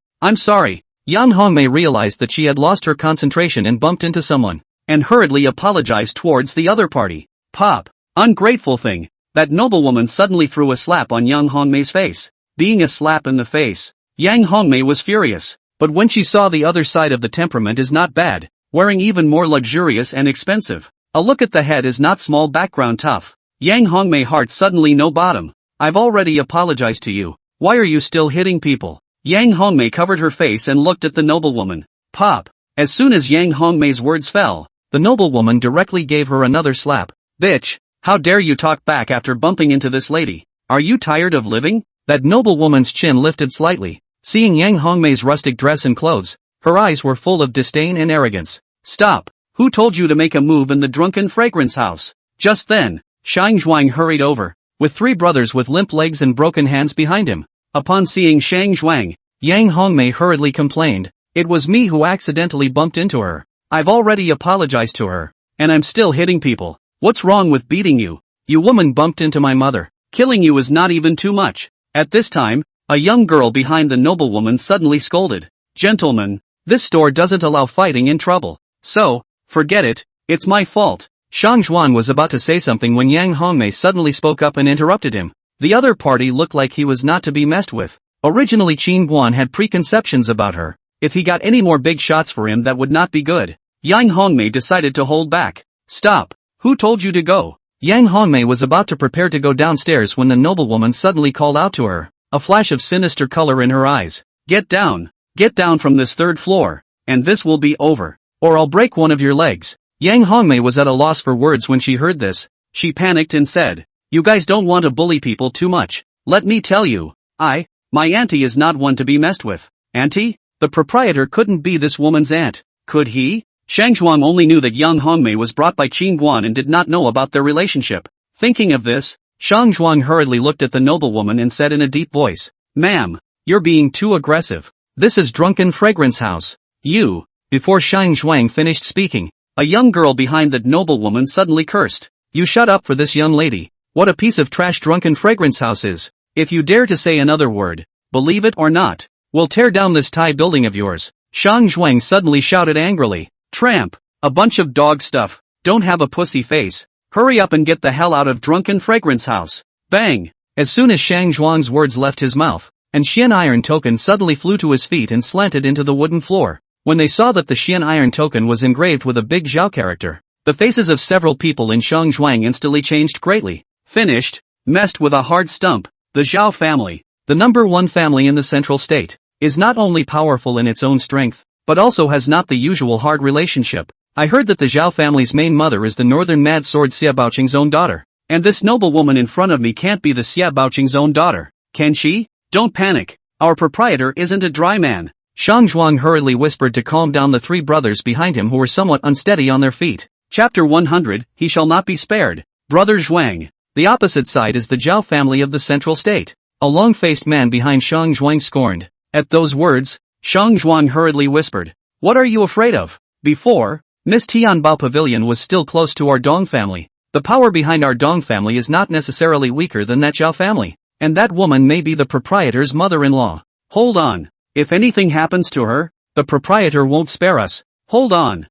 Yang Hongmei realized that she had lost her concentration and bumped into someone, and hurriedly apologized towards the other party. Pop. Ungrateful thing. That noblewoman suddenly threw a slap on Yang Hongmei's face. Being a slap in the face, Yang Hongmei was furious, but when she saw the other side of the temperament is not bad, wearing even more luxurious and expensive. A look at the head is not small background tough. Yang Hongmei heart suddenly no bottom. I've already apologized to you. Why are you still hitting people? Yang Hongmei covered her face and looked at the noblewoman. Pop. As soon as Yang Hongmei's words fell, the noblewoman directly gave her another slap. Bitch, how dare you talk back after bumping into this lady? Are you tired of living? That noblewoman's chin lifted slightly. Seeing Yang Hongmei's rustic dress and clothes, her eyes were full of disdain and arrogance. Stop. Who told you to make a move in the drunken fragrance house? Just then, Shang Zhuang hurried over, with 3 brothers with limp legs and broken hands behind him. Upon seeing Shang Zhuang, Yang Hongmei hurriedly complained, it was me who accidentally bumped into her. I've already apologized to her, and I'm still hitting people. What's wrong with beating you? You woman bumped into my mother. Killing you is not even too much. At this time, a young girl behind the noblewoman suddenly scolded. Gentlemen, this store doesn't allow fighting in trouble. So, forget it, it's my fault. Shang Zhuan was about to say something when Yang Hongmei suddenly spoke up and interrupted him. The other party looked like he was not to be messed with. Originally Qin Guan had preconceptions about her. If he got any more big shots for him that would not be good. Yang Hongmei decided to hold back. Stop. Who told you to go? Yang Hongmei was about to prepare to go downstairs when the noblewoman suddenly called out to her, a flash of sinister color in her eyes. Get down from this 3rd floor, and this will be over, or I'll break one of your legs. Yang Hongmei was at a loss for words when she heard this. She panicked and said, you guys don't want to bully people too much. Let me tell you, my auntie is not one to be messed with. Auntie? The proprietor couldn't be this woman's aunt, could he? Shang Zhuang only knew that Yang Hongmei was brought by Qin Guan and did not know about their relationship. Thinking of this, Shang Zhuang hurriedly looked at the noblewoman and said in a deep voice, Ma'am, you're being too aggressive. This is drunken fragrance house. You. Before Shang Zhuang finished speaking, a young girl behind the noblewoman suddenly cursed. You shut up for this young lady. What a piece of trash drunken fragrance house is. If you dare to say another word, believe it or not, we'll tear down this Thai building of yours. Shang Zhuang suddenly shouted angrily. Tramp, a bunch of dog stuff, don't have a pussy face, hurry up and get the hell out of drunken fragrance house. Bang! As soon as Shang Zhuang's words left his mouth, an Xian iron token suddenly flew to his feet and slanted into the wooden floor. When they saw that the Xian iron token was engraved with a big Zhao character, the faces of several people in Shang Zhuang instantly changed greatly. Finished, messed with a hard stump. The Zhao family, the #1 family in the central state, is not only powerful in its own strength, but also has not the usual hard relationship. I heard that the Zhao family's main mother is the northern mad sword Xia Baoqing's own daughter, and this noble woman in front of me can't be the Xia Baoqing's own daughter, can she? Don't panic, our proprietor isn't a dry man. Shang Zhuang hurriedly whispered to calm down the 3 brothers behind him who were somewhat unsteady on their feet. Chapter 100, He Shall Not Be Spared. Brother Zhuang. The opposite side is the Zhao family of the central state. A long-faced man behind Shang Zhuang scorned. At those words, Shang Zhuang hurriedly whispered, what are you afraid of? Before, Miss Tianbao Pavilion was still close to our Dong family. The power behind our Dong family is not necessarily weaker than that Zhao family, and that woman may be the proprietor's mother-in-law. Hold on. If anything happens to her, the proprietor won't spare us. Hold on.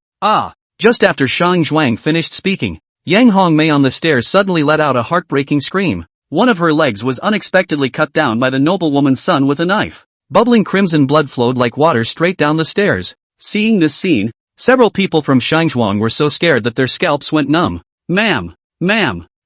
Just after Shang Zhuang finished speaking, Yang Hongmei on the stairs suddenly let out a heartbreaking scream. One of her legs was unexpectedly cut down by the noblewoman's son with a knife. Bubbling crimson blood flowed like water straight down the stairs. Seeing this scene, several people from Shangzhuang were so scared that their scalps went numb. Ma'am.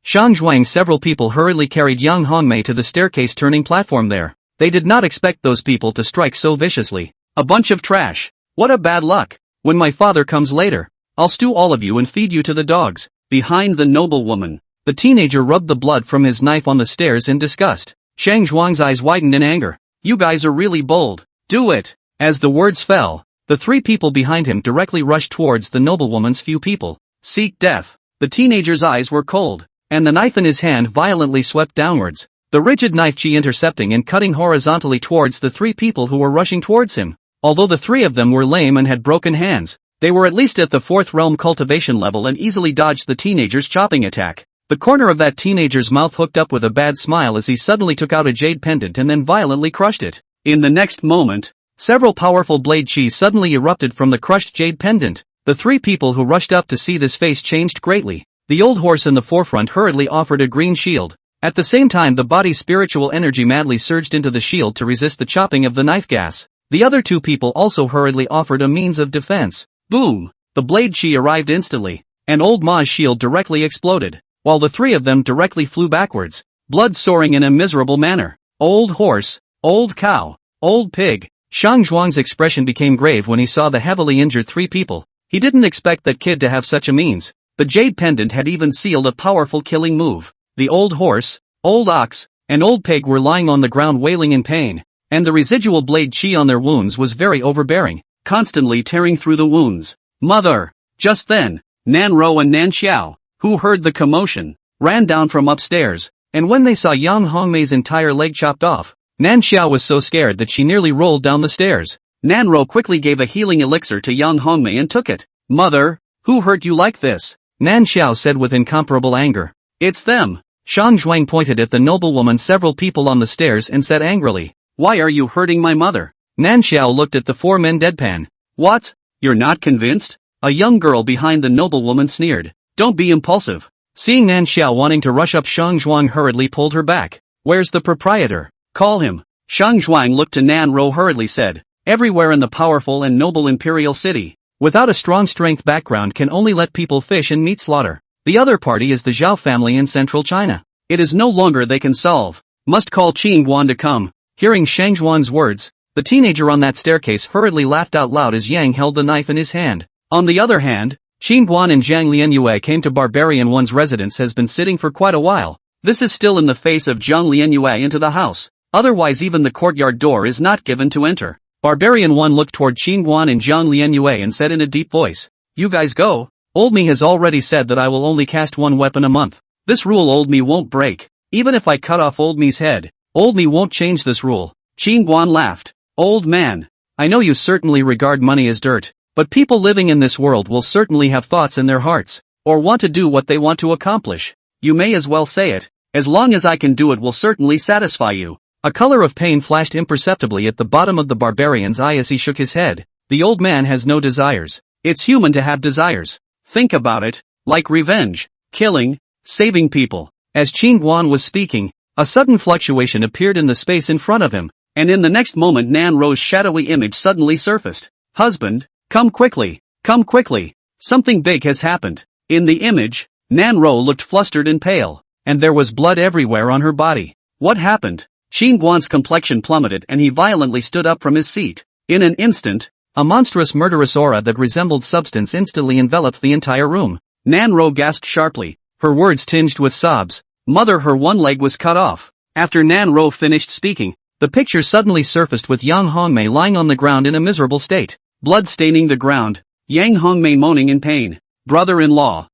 Shangzhuang several people hurriedly carried Yang Hongmei to the staircase turning platform there. They did not expect those people to strike so viciously. A bunch of trash. What a bad luck. When my father comes later, I'll stew all of you and feed you to the dogs. Behind the noblewoman, the teenager rubbed the blood from his knife on the stairs in disgust. Shang Zhuang's eyes widened in anger. You guys are really bold. Do it. As the words fell, the 3 people behind him directly rushed towards the noblewoman's few people. Seek death. The teenager's eyes were cold, and the knife in his hand violently swept downwards, the rigid knife chi intercepting and cutting horizontally towards the 3 people who were rushing towards him. Although the three of them were lame and had broken hands, they were at least at the 4th realm cultivation level and easily dodged the teenager's chopping attack. The corner of that teenager's mouth hooked up with a bad smile as he suddenly took out a jade pendant and then violently crushed it. In the next moment, several powerful blade chi suddenly erupted from the crushed jade pendant. The three people who rushed up to see this face changed greatly. The old horse in the forefront hurriedly offered a green shield. At the same time, the body's spiritual energy madly surged into the shield to resist the chopping of the knife gas. The other two people also hurriedly offered a means of defense. Boom! The blade chi arrived instantly, and old Ma's shield directly exploded, while the three of them directly flew backwards, blood soaring in a miserable manner. Old horse, old cow, old pig. Shang Zhuang's expression became grave when he saw the heavily injured three people. He didn't expect that kid to have such a means. The jade pendant had even sealed a powerful killing move. The old horse, old ox, and old pig were lying on the ground wailing in pain, and the residual blade chi on their wounds was very overbearing, constantly tearing through the wounds. Mother! Just then, Nan Ro and Nan Xiao, who heard the commotion, ran down from upstairs, and when they saw Yang Hongmei's entire leg chopped off, Nan Xiao was so scared that she nearly rolled down the stairs. Nan Ro quickly gave a healing elixir to Yang Hongmei and took it. Mother, who hurt you like this? Nan Xiao said with incomparable anger. It's them. Shang Zhuang pointed at the noblewoman several people on the stairs and said angrily, why are you hurting my mother? Nan Xiao looked at the four men deadpan. What? You're not convinced? A young girl behind the noblewoman sneered. Don't be impulsive. Seeing Nan Xiao wanting to rush up, Shang Zhuang hurriedly pulled her back. Where's the proprietor? Call him. Shang Zhuang looked to Nan Ro hurriedly said. Everywhere in the powerful and noble imperial city, without a strong strength background, can only let people fish and meat slaughter. The other party is the Zhao family in central China. It is no longer they can solve. Must call Qing Guan to come. Hearing Shang Zhuang's words, the teenager on that staircase hurriedly laughed out loud as Yang held the knife in his hand. On the other hand, Qing Guan and Zhang Lianyue came to Barbarian One's residence has been sitting for quite a while. This is still in the face of Zhang Lianyue into the house. Otherwise even the courtyard door is not given to enter. Barbarian One looked toward Qing Guan and Zhang Lianyue and said in a deep voice, you guys go. Old me has already said that I will only cast one weapon a month. This rule old me won't break. Even if I cut off old me's head, old me won't change this rule. Qing Guan laughed. Old man, I know you certainly regard money as dirt, but people living in this world will certainly have thoughts in their hearts, or want to do what they want to accomplish. You may as well say it. As long as I can do it will certainly satisfy you. A color of pain flashed imperceptibly at the bottom of the barbarian's eye as he shook his head. The old man has no desires. It's human to have desires. Think about it, like revenge, killing, saving people. As Qing Guan was speaking, a sudden fluctuation appeared in the space in front of him, and in the next moment Nan Ro's shadowy image suddenly surfaced. Husband, come quickly, come quickly. Something big has happened. In the image, Nan Ro looked flustered and pale, and there was blood everywhere on her body. What happened? Qing Guan's complexion plummeted and he violently stood up from his seat. In an instant, a monstrous murderous aura that resembled substance instantly enveloped the entire room. Nan Ro gasped sharply, her words tinged with sobs. Mother, her one leg was cut off. After Nan Ro finished speaking, the picture suddenly surfaced with Yang Hongmei lying on the ground in a miserable state, blood staining the ground. Yang Hongmei moaning in pain. Brother-in-law,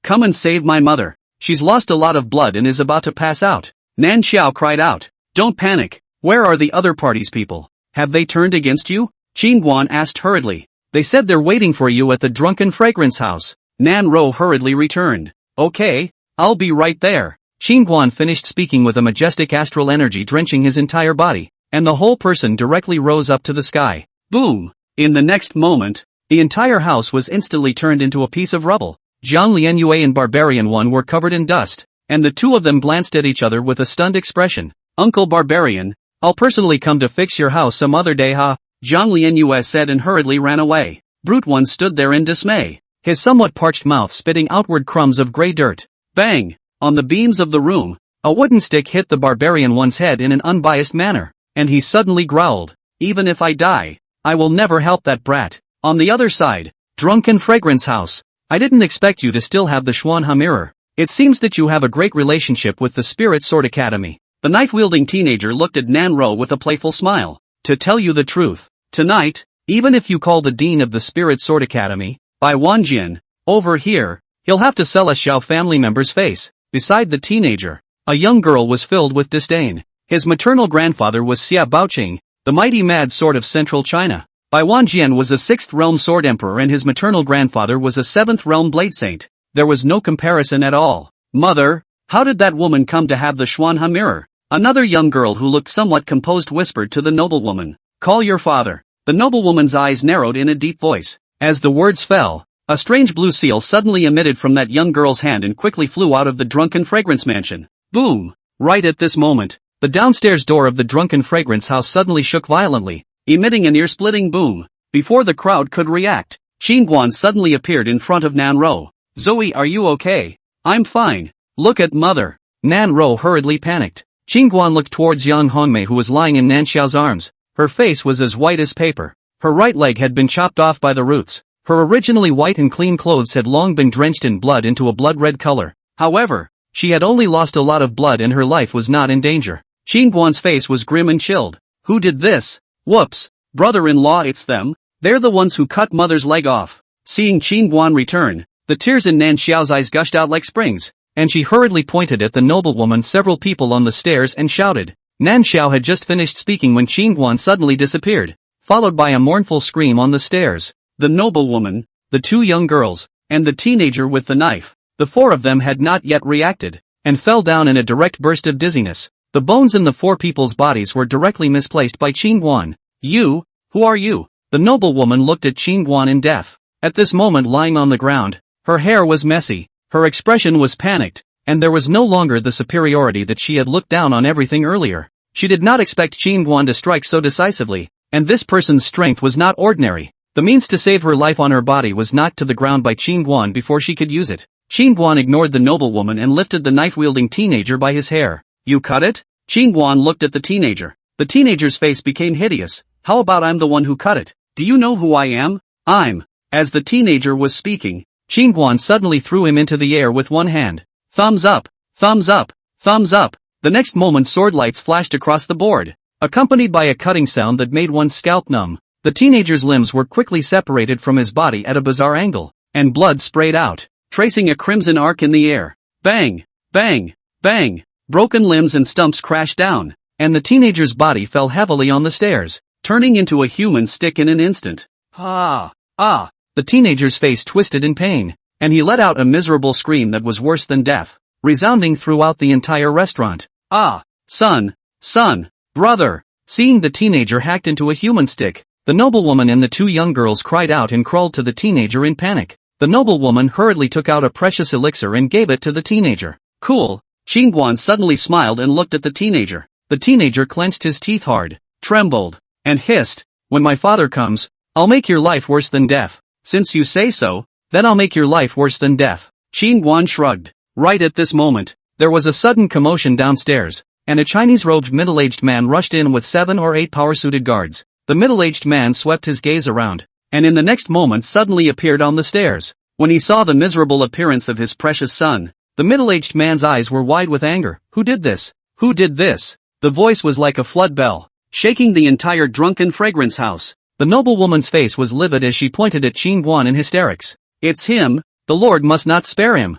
come and save my mother. She's lost a lot of blood and is about to pass out. Nan Xiao cried out. Don't panic. Where are the other party's people? Have they turned against you? Qing Guan asked hurriedly. They said they're waiting for you at the drunken fragrance house. Nan Ro hurriedly returned. Okay, I'll be right there. Qing Guan finished speaking with a majestic astral energy drenching his entire body, and the whole person directly rose up to the sky. Boom! In the next moment, the entire house was instantly turned into a piece of rubble. Zhang Lianyue and Barbarian One were covered in dust, and the two of them glanced at each other with a stunned expression. Uncle Barbarian, I'll personally come to fix your house some other day, ha? Zhang Lianyue said and hurriedly ran away. Brute One stood there in dismay, his somewhat parched mouth spitting outward crumbs of gray dirt. Bang! On the beams of the room, a wooden stick hit the Barbarian One's head in an unbiased manner, and he suddenly growled, even if I die, I will never help that brat. On the other side, drunken fragrance house. I didn't expect you to still have the Xuanha mirror. It seems that you have a great relationship with the Spirit Sword Academy. The knife-wielding teenager looked at Nan Ro with a playful smile. To tell you the truth, tonight, even if you call the dean of the Spirit Sword Academy, by Wanjian, over here, he'll have to sell a Xiao family member's face. Beside the teenager, a young girl was filled with disdain. His maternal grandfather was Xia Baoqing, the mighty mad sword of central China. Bai Wanjian was a 6th realm sword emperor and his maternal grandfather was a 7th realm blade saint. There was no comparison at all. Mother, how did that woman come to have the Xuanhe mirror? Another young girl who looked somewhat composed whispered to the noblewoman. Call your father. The noblewoman's eyes narrowed in a deep voice. As the words fell, a strange blue seal suddenly emitted from that young girl's hand and quickly flew out of the drunken fragrance mansion. Boom! Right at this moment, the downstairs door of the drunken fragrance house suddenly shook violently, emitting an ear-splitting boom. Before the crowd could react, Qingguan suddenly appeared in front of Nanro. Zoe, are you okay? I'm fine. Look at mother. Nanro hurriedly panicked. Qingguan looked towards Yang Hongmei who was lying in Nanxiao's arms. Her face was as white as paper. Her right leg had been chopped off by the roots. Her originally white and clean clothes had long been drenched in blood into a blood-red color. However, she had only lost a lot of blood and her life was not in danger. Qingguan's face was grim and chilled. Who did this? Whoops. Brother-in-law, it's them. They're the ones who cut mother's leg off. Seeing Qingguan return, the tears in Nan Xiao's eyes gushed out like springs, and she hurriedly pointed at the noblewoman, several people on the stairs, and shouted. Nan Xiao had just finished speaking when Qingguan suddenly disappeared, followed by a mournful scream on the stairs. The noblewoman, the 2 young girls, and the teenager with the knife, the 4 of them had not yet reacted, and fell down in a direct burst of dizziness. The bones in the 4 people's bodies were directly misplaced by Qingguan. You? Who are you? The noblewoman looked at Qingguan in death. At this moment, lying on the ground, her hair was messy, her expression was panicked, and there was no longer the superiority that she had looked down on everything earlier. She did not expect Qingguan to strike so decisively, and this person's strength was not ordinary. The means to save her life on her body was knocked to the ground by Qingguan before she could use it. Qingguan ignored the noblewoman and lifted the knife-wielding teenager by his hair. You cut it? Qingguan looked at the teenager. The teenager's face became hideous. How about I'm the one who cut it? Do you know who I am? I'm. As the teenager was speaking, Qingguan suddenly threw him into the air with one hand. Thumbs up, thumbs up, thumbs up. The next moment sword lights flashed across the board, accompanied by a cutting sound that made one's scalp numb. The teenager's limbs were quickly separated from his body at a bizarre angle, and blood sprayed out, tracing a crimson arc in the air. Bang! Bang! Bang! Broken limbs and stumps crashed down, and the teenager's body fell heavily on the stairs, turning into a human stick in an instant. Ah! Ah! The teenager's face twisted in pain, and he let out a miserable scream that was worse than death, resounding throughout the entire restaurant. Ah! Son! Son! Brother! Seeing the teenager hacked into a human stick, the noblewoman and the 2 young girls cried out and crawled to the teenager in panic. The noblewoman hurriedly took out a precious elixir and gave it to the teenager. Cool. Qingguan suddenly smiled and looked at the teenager. The teenager clenched his teeth hard, trembled, and hissed, when my father comes, I'll make your life worse than death. Since you say so, then I'll make your life worse than death. Qingguan shrugged. Right at this moment, there was a sudden commotion downstairs, and a Chinese-robed middle-aged man rushed in with 7 or 8 power-suited guards. The middle-aged man swept his gaze around, and in the next moment suddenly appeared on the stairs. When he saw the miserable appearance of his precious son, the middle-aged man's eyes were wide with anger. Who did this? Who did this? The voice was like a flood bell, shaking the entire drunken fragrance house. The noblewoman's face was livid as she pointed at Qingguan in hysterics. It's him. The Lord must not spare him.